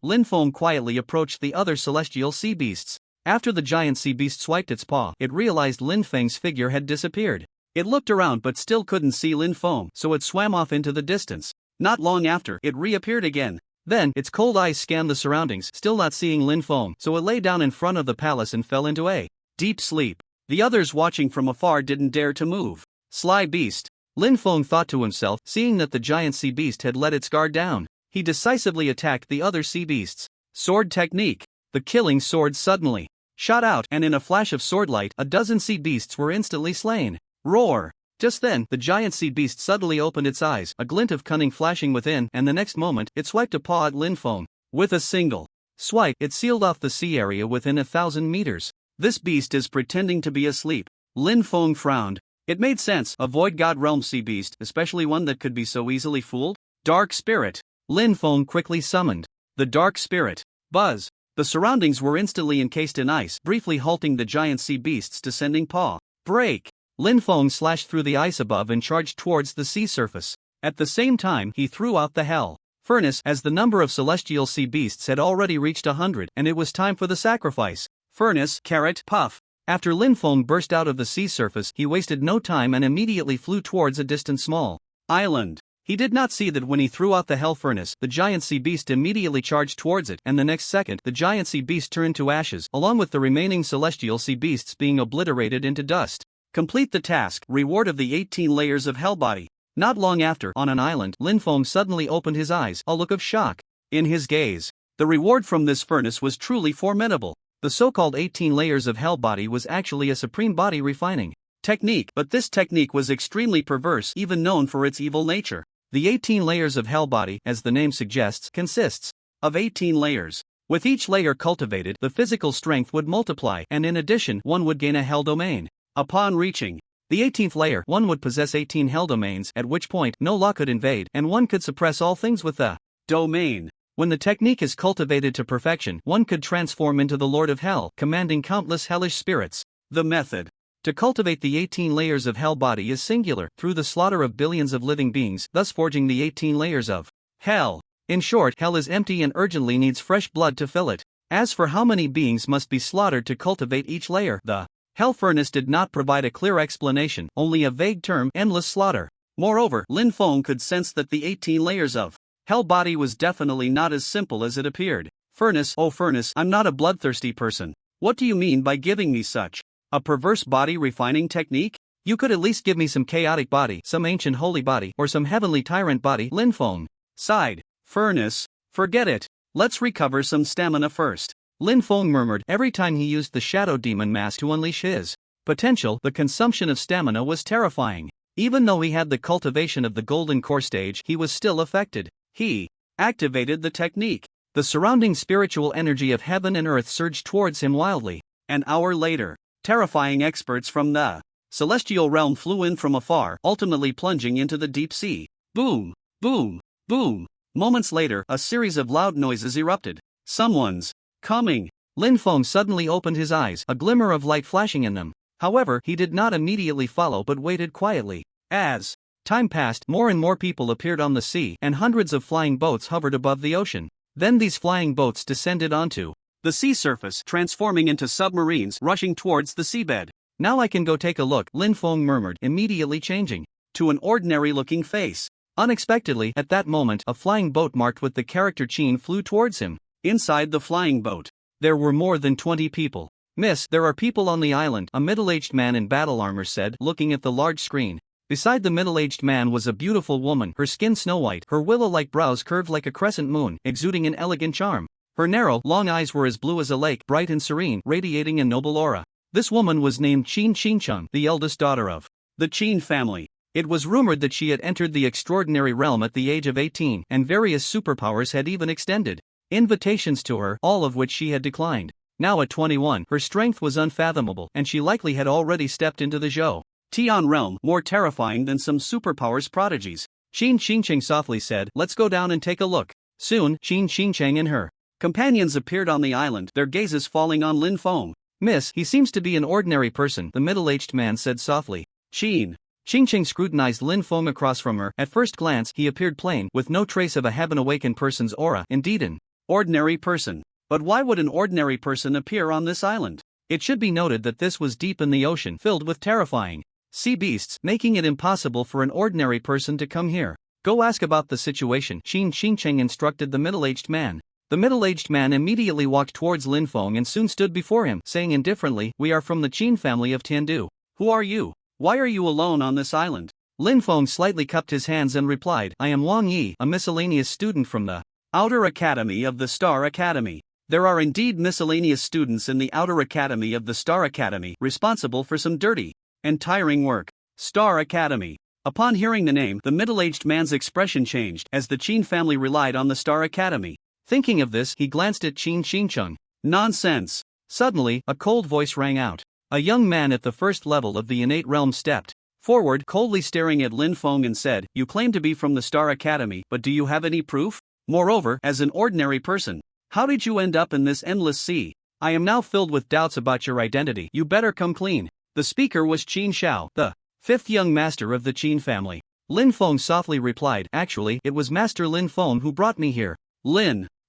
Lin Feng quietly approached the other celestial sea beasts. After the giant sea beast swiped its paw, it realized Lin Feng's figure had disappeared. It looked around but still couldn't see Lin Feng, so it swam off into the distance. Not long after, it reappeared again. Then, its cold eyes scanned the surroundings, still not seeing Lin Feng, so it lay down in front of the palace and fell into a deep sleep. The others watching from afar didn't dare to move. Sly beast. Lin Feng thought to himself, seeing that the giant sea beast had let its guard down. He decisively attacked the other sea beasts. Sword technique. The killing sword suddenly shot out, and in a flash of swordlight, a dozen sea beasts were instantly slain. Roar! Just then, the giant sea beast suddenly opened its eyes, a glint of cunning flashing within, and the next moment, it swiped a paw at Lin Feng. With a single Swipe, it sealed off the sea area within 1,000 meters. This beast is pretending to be asleep. Lin Feng frowned. It made sense, a void god realm sea beast, especially one that could be so easily fooled. Dark spirit. Lin Feng quickly summoned The dark spirit. Buzz. The surroundings were instantly encased in ice, briefly halting the giant sea beast's descending paw. Break. Lin Feng slashed through the ice above and charged towards the sea surface. At the same time, he threw out the hell furnace, as the number of celestial sea beasts had already reached 100, and it was time for the sacrifice. Furnace, carrot, puff. After Lin Feng burst out of the sea surface, he wasted no time and immediately flew towards a distant small island. He did not see that when he threw out the hell furnace, the giant sea beast immediately charged towards it, and the next second, the giant sea beast turned to ashes, along with the remaining celestial sea beasts being obliterated into dust. Complete the task, reward of the 18 layers of hell body. Not long after, on an island, Lin Feng suddenly opened his eyes, a look of shock in his gaze. The reward from this furnace was truly formidable. The so-called 18 layers of hell body was actually a supreme body refining technique, but this technique was extremely perverse, even known for its evil nature. The 18 layers of hell body, as the name suggests, consists of 18 layers. With each layer cultivated, the physical strength would multiply, and in addition, one would gain a hell domain. Upon reaching the 18th layer, one would possess 18 hell domains, at which point no law could invade, and one could suppress all things with the domain. When the technique is cultivated to perfection, one could transform into the Lord of Hell, commanding countless hellish spirits. The method to cultivate the 18 layers of hell body is singular, through the slaughter of billions of living beings, thus forging the 18 layers of hell. In short, hell is empty and urgently needs fresh blood to fill it. As for how many beings must be slaughtered to cultivate each layer, the hell furnace did not provide a clear explanation, only a vague term, endless slaughter. Moreover, Lin Feng could sense that the 18 layers of hell body was definitely not as simple as it appeared. Furnace, oh furnace, I'm not a bloodthirsty person. What do you mean by giving me such a perverse body refining technique? You could at least give me some chaotic body, some ancient holy body, or some heavenly tyrant body. Lin Feng sighed. Furnace, forget it. Let's recover some stamina first. Lin Feng murmured. Every time he used the shadow demon mask to unleash his potential, the consumption of stamina was terrifying. Even though he had the cultivation of the golden core stage, he was still affected. He activated the technique. The surrounding spiritual energy of heaven and earth surged towards him wildly. An hour later, terrifying experts from the celestial realm flew in from afar, ultimately plunging into the deep sea. Boom, boom, boom. Moments later, a series of loud noises erupted. Someone's coming. Lin Feng suddenly opened his eyes, a glimmer of light flashing in them. However, he did not immediately follow but waited quietly. As time passed, more and more people appeared on the sea, and hundreds of flying boats hovered above the ocean. Then these flying boats descended onto the sea surface, transforming into submarines rushing towards the seabed. Now I can go take a look, Lin Feng murmured, immediately changing to an ordinary-looking face. Unexpectedly, at that moment, a flying boat marked with the character Qin flew towards him. Inside the flying boat, there were more than 20 people. Miss, there are people on the island, a middle-aged man in battle armor said, looking at the large screen. Beside the middle-aged man was a beautiful woman, her skin snow-white, her willow-like brows curved like a crescent moon, exuding an elegant charm. Her narrow, long eyes were as blue as a lake, bright and serene, radiating a noble aura. This woman was named Qin Qincheng, the eldest daughter of the Qin family. It was rumored that she had entered the extraordinary realm at the age of 18, and various superpowers had even extended invitations to her, all of which she had declined. Now at 21, her strength was unfathomable, and she likely had already stepped into the Zhou Tian realm, more terrifying than some superpowers prodigies. Qin Qincheng softly said, let's go down and take a look. Soon, Qin Qincheng and her companions appeared on the island, their gazes falling on Lin Feng. Miss, he seems to be an ordinary person, the middle-aged man said softly. Qin Qincheng scrutinized Lin Feng across from her. At first glance, he appeared plain, with no trace of a heaven-awakened person's aura, indeed an ordinary person. But why would an ordinary person appear on this island? It should be noted that this was deep in the ocean, filled with terrifying sea beasts, making it impossible for an ordinary person to come here. Go ask about the situation, Qin Qincheng instructed the middle-aged man. The middle-aged man immediately walked towards Lin Feng and soon stood before him, saying indifferently, we are from the Qin family of Tindu. Who are you? Why are you alone on this island? Lin Feng slightly cupped his hands and replied, I am Wang Yi, a miscellaneous student from the Outer Academy of the Star Academy. There are indeed miscellaneous students in the Outer Academy of the Star Academy, responsible for some dirty and tiring work. Star Academy. Upon hearing the name, the middle-aged man's expression changed, as the Qin family relied on the Star Academy. Thinking of this, he glanced at Qin Xingcheng. Nonsense. Suddenly, a cold voice rang out. A young man at the first level of the innate realm stepped forward, Coldly staring at Lin Feng, and said, "You claim to be from the Star Academy, but do you have any proof? Moreover, as an ordinary person, how did you end up in this endless sea? I am now filled with doubts about your identity. You better come clean." The speaker was Qin Xiao, the fifth young master of the Qin family. Lin Feng softly replied, "Actually, it was Master Lin Feng who brought me here."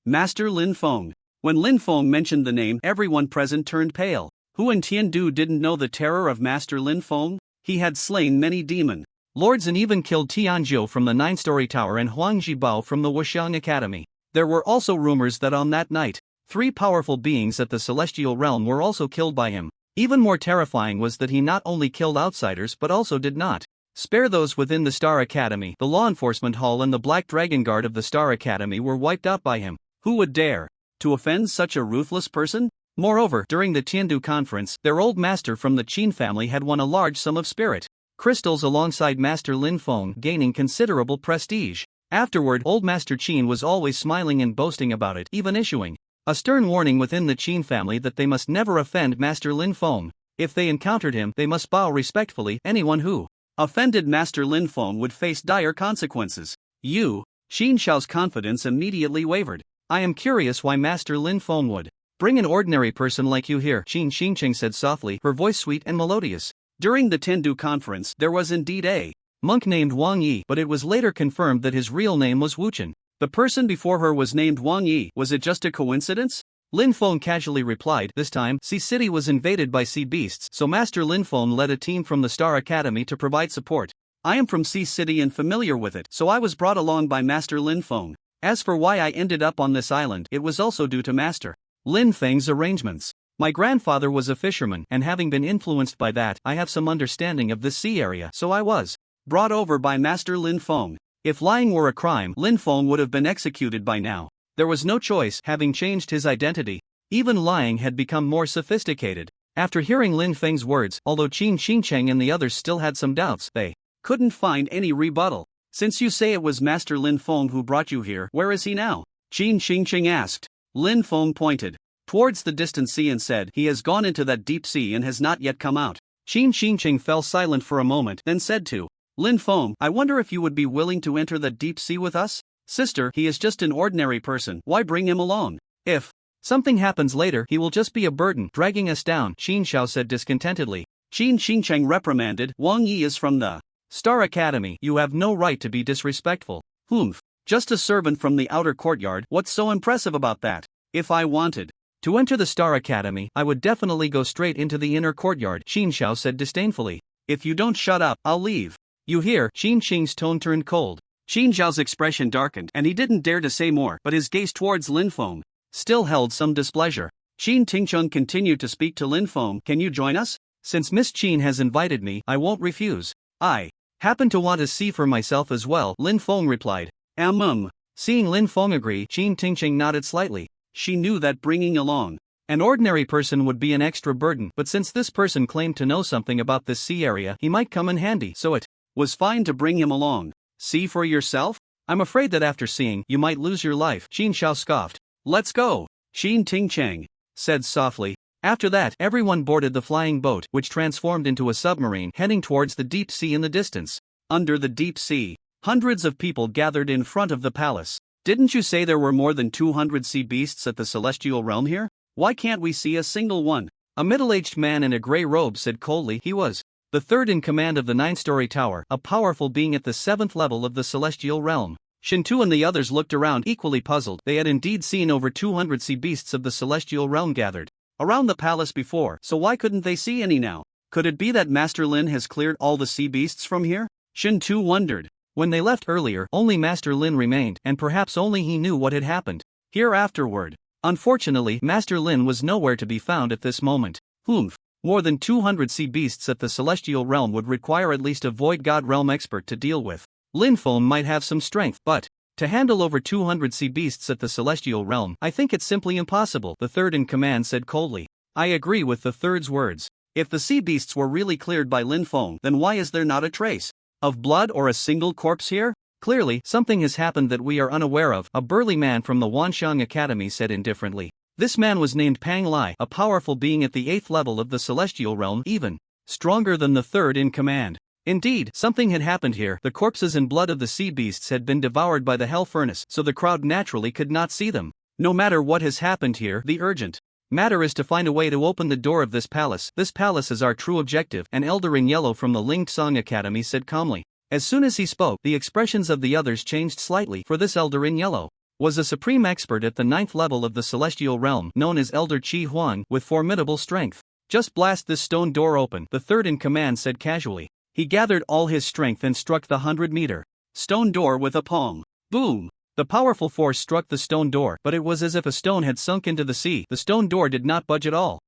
Master Lin Feng. When Lin Feng mentioned the name, everyone present turned pale. Who in Tindu didn't know the terror of Master Lin Feng? He had slain many demon lords and even killed Tianzhou from the 9-story tower and Huang Jibao from the Wuxiang Academy. There were also rumors that on that night, 3 powerful beings at the celestial realm were also killed by him. Even more terrifying was that he not only killed outsiders but also did not spare those within the Star Academy. The law enforcement hall and the Black Dragon Guard of the Star Academy were wiped out by him. Who would dare to offend such a ruthless person? Moreover, during the Tindu conference, their old master from the Qin family had won a large sum of spirit crystals alongside Master Lin Feng, gaining considerable prestige. Afterward, old Master Qin was always smiling and boasting about it, even issuing a stern warning within the Qin family that they must never offend Master Lin Feng. If they encountered him, they must bow respectfully. Anyone who offended Master Lin Feng would face dire consequences. Qin Xiao's confidence immediately wavered. I am curious why Master Lin Feng would bring an ordinary person like you here, Qin Xingcheng said softly, her voice sweet and melodious. During the Tindu conference, there was indeed a monk named Wang Yi, but it was later confirmed that his real name was Wu Chen. The person before her was named Wang Yi. Was it just a coincidence? Lin Feng casually replied, "This time, Sea City was invaded by sea beasts, so Master Lin Feng led a team from the Star Academy to provide support. I am from Sea City and familiar with it, so I was brought along by Master Lin Feng. As for why I ended up on this island, it was also due to Master Lin Feng's arrangements. My grandfather was a fisherman, and having been influenced by that, I have some understanding of this sea area, so I was brought over by Master Lin Feng. If lying were a crime, Lin Feng would have been executed by now. There was no choice, having changed his identity. Even lying had become more sophisticated." After hearing Lin Feng's words, although Qin Xingcheng and the others still had some doubts, they couldn't find any rebuttal. "Since you say it was Master Lin Feng who brought you here, where is he now?" Qin Xingcheng asked. Lin Feng pointed towards the distant sea and said, "He has gone into that deep sea and has not yet come out." Qin Xingcheng fell silent for a moment, then said to Lin Feng, "I wonder if you would be willing to enter the deep sea with us?" "Sister, he is just an ordinary person, why bring him along? If something happens later, he will just be a burden, dragging us down," Qin Xiao said discontentedly. Qin Xingcheng reprimanded, "Wang Yi is from the Star Academy, you have no right to be disrespectful." "Humph, just a servant from the outer courtyard, what's so impressive about that? If I wanted to enter the Star Academy, I would definitely go straight into the inner courtyard," Qin Xiao said disdainfully. "If you don't shut up, I'll leave." "You hear?" Qin Xing's tone turned cold. Qin Xiao's expression darkened, and he didn't dare to say more, but his gaze towards Lin Feng still held some displeasure. Qin Tingcheng continued to speak to Lin Feng, "Can you join us?" "Since Miss Qin has invited me, I won't refuse. I happen to want to see for myself as well," Lin Feng replied. Seeing Lin Feng agree, Qin Tingcheng nodded slightly. She knew that bringing along an ordinary person would be an extra burden, but since this person claimed to know something about this sea area, he might come in handy, so it was fine to bring him along. "See for yourself?" "I'm afraid that after seeing, you might lose your life," Qin Xiao scoffed. "Let's go," Qin Tingcheng said softly. After that, everyone boarded the flying boat, which transformed into a submarine, heading towards the deep sea in the distance. Under the deep sea, hundreds of people gathered in front of the palace. "Didn't you say there were more than 200 sea beasts at the celestial realm here? Why can't we see a single one?" A middle-aged man in a gray robe said coldly. He was the third in command of the 9-story tower, a powerful being at the 7th level of the celestial realm. Shintu and the others looked around, equally puzzled. They had indeed seen over 200 sea beasts of the celestial realm gathered around the palace before, so why couldn't they see any now? Could it be that Master Lin has cleared all the sea beasts from here? Shintu wondered. When they left earlier, only Master Lin remained, and perhaps only he knew what had happened here afterward. Unfortunately, Master Lin was nowhere to be found at this moment. More than 200 sea beasts at the celestial realm would require at least a void god realm expert to deal with. Lin Feng might have some strength, but to handle over 200 sea beasts at the celestial realm, I think it's simply impossible, the third in command said coldly. I agree with the third's words. If the sea beasts were really cleared by Lin Feng, then why is there not a trace of blood or a single corpse here? Clearly, something has happened that we are unaware of, a burly man from the Wanxiang Academy said indifferently. This man was named Pang Lai, a powerful being at the 8th level of the celestial realm, even stronger than the 3rd in command. Indeed, something had happened here. The corpses and blood of the sea beasts had been devoured by the hell furnace, so the crowd naturally could not see them. No matter what has happened here, the urgent matter is to find a way to open the door of this palace. This palace is our true objective, an elder in yellow from the Ling Tsang Academy said calmly. As soon as he spoke, the expressions of the others changed slightly, for this elder in yellow was a supreme expert at the 9th level of the celestial realm, known as Elder Qi Huang, with formidable strength. Just blast this stone door open, the 3rd in command said casually. He gathered all his strength and struck the 100-meter stone door with a palm. Boom! The powerful force struck the stone door, but it was as if a stone had sunk into the sea. The stone door did not budge at all.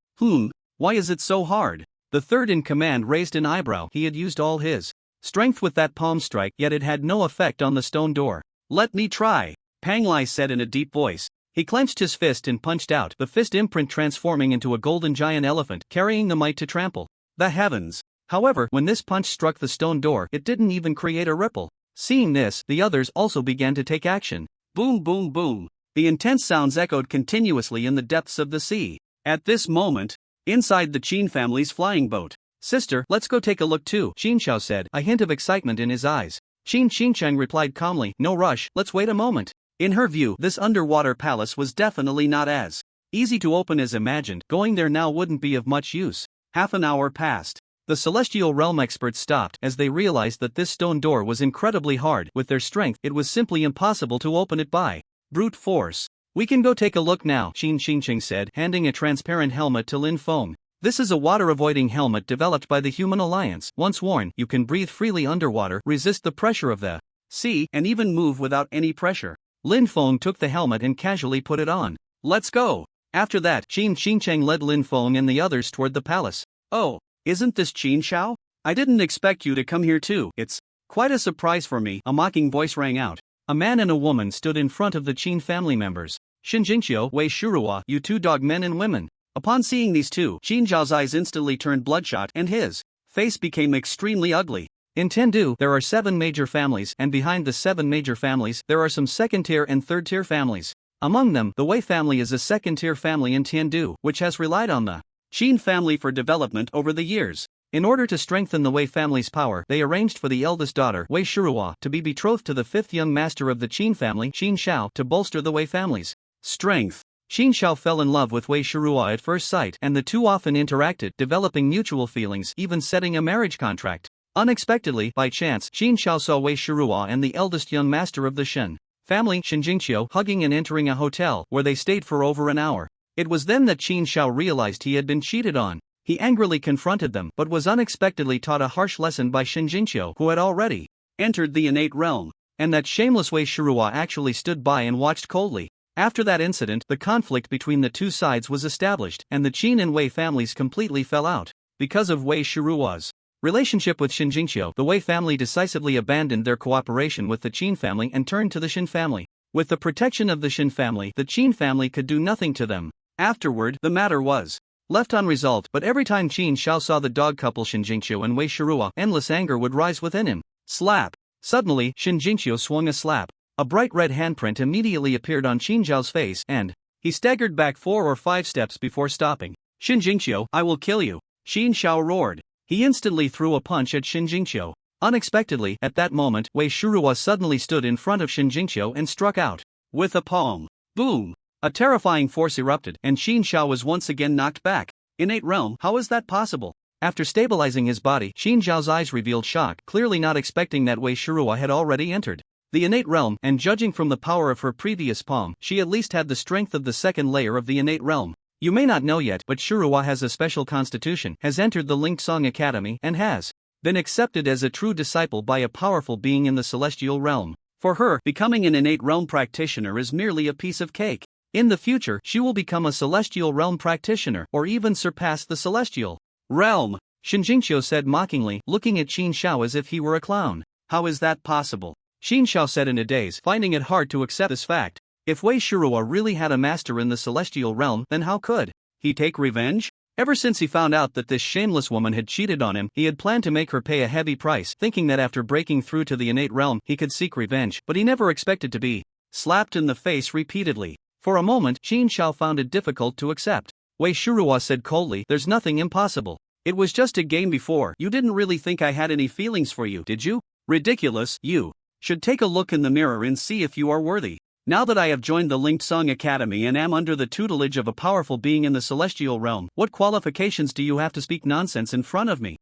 Why is it so hard? The 3rd in command raised an eyebrow. He had used all his strength with that palm strike, yet it had no effect on the stone door. Let me try, Pang Lai said in a deep voice. He clenched his fist and punched out, the fist imprint transforming into a golden giant elephant, carrying the might to trample the heavens. However, when this punch struck the stone door, it didn't even create a ripple. Seeing this, the others also began to take action. Boom, boom, boom. The intense sounds echoed continuously in the depths of the sea. At this moment, inside the Qin family's flying boat, "Sister, let's go take a look too," Qin Shao said, a hint of excitement in his eyes. Qin Xincheng replied calmly, "No rush, let's wait a moment." In her view, this underwater palace was definitely not as easy to open as imagined. Going there now wouldn't be of much use. Half an hour passed. The celestial realm experts stopped as they realized that this stone door was incredibly hard. With their strength, it was simply impossible to open it by brute force. "We can go take a look now," Qin Xincheng said, handing a transparent helmet to Lin Feng. This is a water-avoiding helmet developed by the Human Alliance. Once worn, you can breathe freely underwater, resist the pressure of the sea, and even move without any pressure. Lin Feng took the helmet and casually put it on. "Let's go." After that, Qin Xincheng led Lin Feng and the others toward the palace. "Oh, isn't this Qin Shao? I didn't expect you to come here too. It's quite a surprise for me," a mocking voice rang out. A man and a woman stood in front of the Qin family members. "Shinjingqiu, Wei Shuruwa, you two dog men and women." Upon seeing these two, Qin Zhao's eyes instantly turned bloodshot and his face became extremely ugly. In Tindu, there are 7 major families, and behind the 7 major families, there are some second-tier and third-tier families. Among them, the Wei family is a second-tier family in Tindu, which has relied on the Qin family for development over the years. In order to strengthen the Wei family's power, they arranged for the eldest daughter, Wei Shuruwa, to be betrothed to the 5th young master of the Qin family, Qin Shao, to bolster the Wei family's strength. Qin Shao fell in love with Wei Shuruwa at first sight, and the two often interacted, developing mutual feelings, even setting a marriage contract. Unexpectedly, by chance, Qin Shao saw Wei Shuruwa and the eldest young master of the Shen family, Shinjingqiu, hugging and entering a hotel, where they stayed for over an hour. It was then that Qin Shao realized he had been cheated on. He angrily confronted them, but was unexpectedly taught a harsh lesson by Shinjingqiu, who had already entered the innate realm, and that shameless Wei Shuruwa actually stood by and watched coldly. After that incident, the conflict between the two sides was established, and the Qin and Wei families completely fell out. Because of Wei Shuruwa's relationship with Shinjingqiu, the Wei family decisively abandoned their cooperation with the Qin family and turned to the Shin family. With the protection of the Shin family, the Qin family could do nothing to them. Afterward, the matter was left unresolved, but every time Qin Shao saw the dog couple Shinjingqiu and Wei Shuruwa, endless anger would rise within him. Slap! Suddenly, Shinjingqiu swung a slap. A bright red handprint immediately appeared on Qin Zhao's face, and he staggered back 4 or 5 steps before stopping. "Shinjingqiu, I will kill you!" Qin Shao roared. He instantly threw a punch at Shinjingqiu. Unexpectedly, at that moment, Wei Shuruwa suddenly stood in front of Shinjingqiu and struck out with a palm. Boom! A terrifying force erupted, and Qin Shao was once again knocked back. Innate realm, how is that possible? After stabilizing his body, Qin Zhao's eyes revealed shock, clearly not expecting that Wei Shuruwa had already entered the innate realm, and judging from the power of her previous palm, she at least had the strength of the second layer of the innate realm. You may not know yet, but Shuruwa has a special constitution, has entered the Lingsong Academy, and has been accepted as a true disciple by a powerful being in the celestial realm. For her, becoming an innate realm practitioner is merely a piece of cake. In the future, she will become a celestial realm practitioner, or even surpass the celestial realm. Shinjingqiu said mockingly, looking at Qin Shao as if he were a clown. How is that possible? Qin Shao said in a daze, finding it hard to accept this fact. If Wei Shuruwa really had a master in the celestial realm, then how could he take revenge? Ever since he found out that this shameless woman had cheated on him, he had planned to make her pay a heavy price, thinking that after breaking through to the innate realm, he could seek revenge, but he never expected to be slapped in the face repeatedly. For a moment, Qin Shao found it difficult to accept. Wei Shuruo said coldly, "There's nothing impossible. It was just a game before. You didn't really think I had any feelings for you, did you? Ridiculous. You should take a look in the mirror and see if you are worthy. Now that I have joined the Linked Song Academy and am under the tutelage of a powerful being in the celestial realm, what qualifications do you have to speak nonsense in front of me?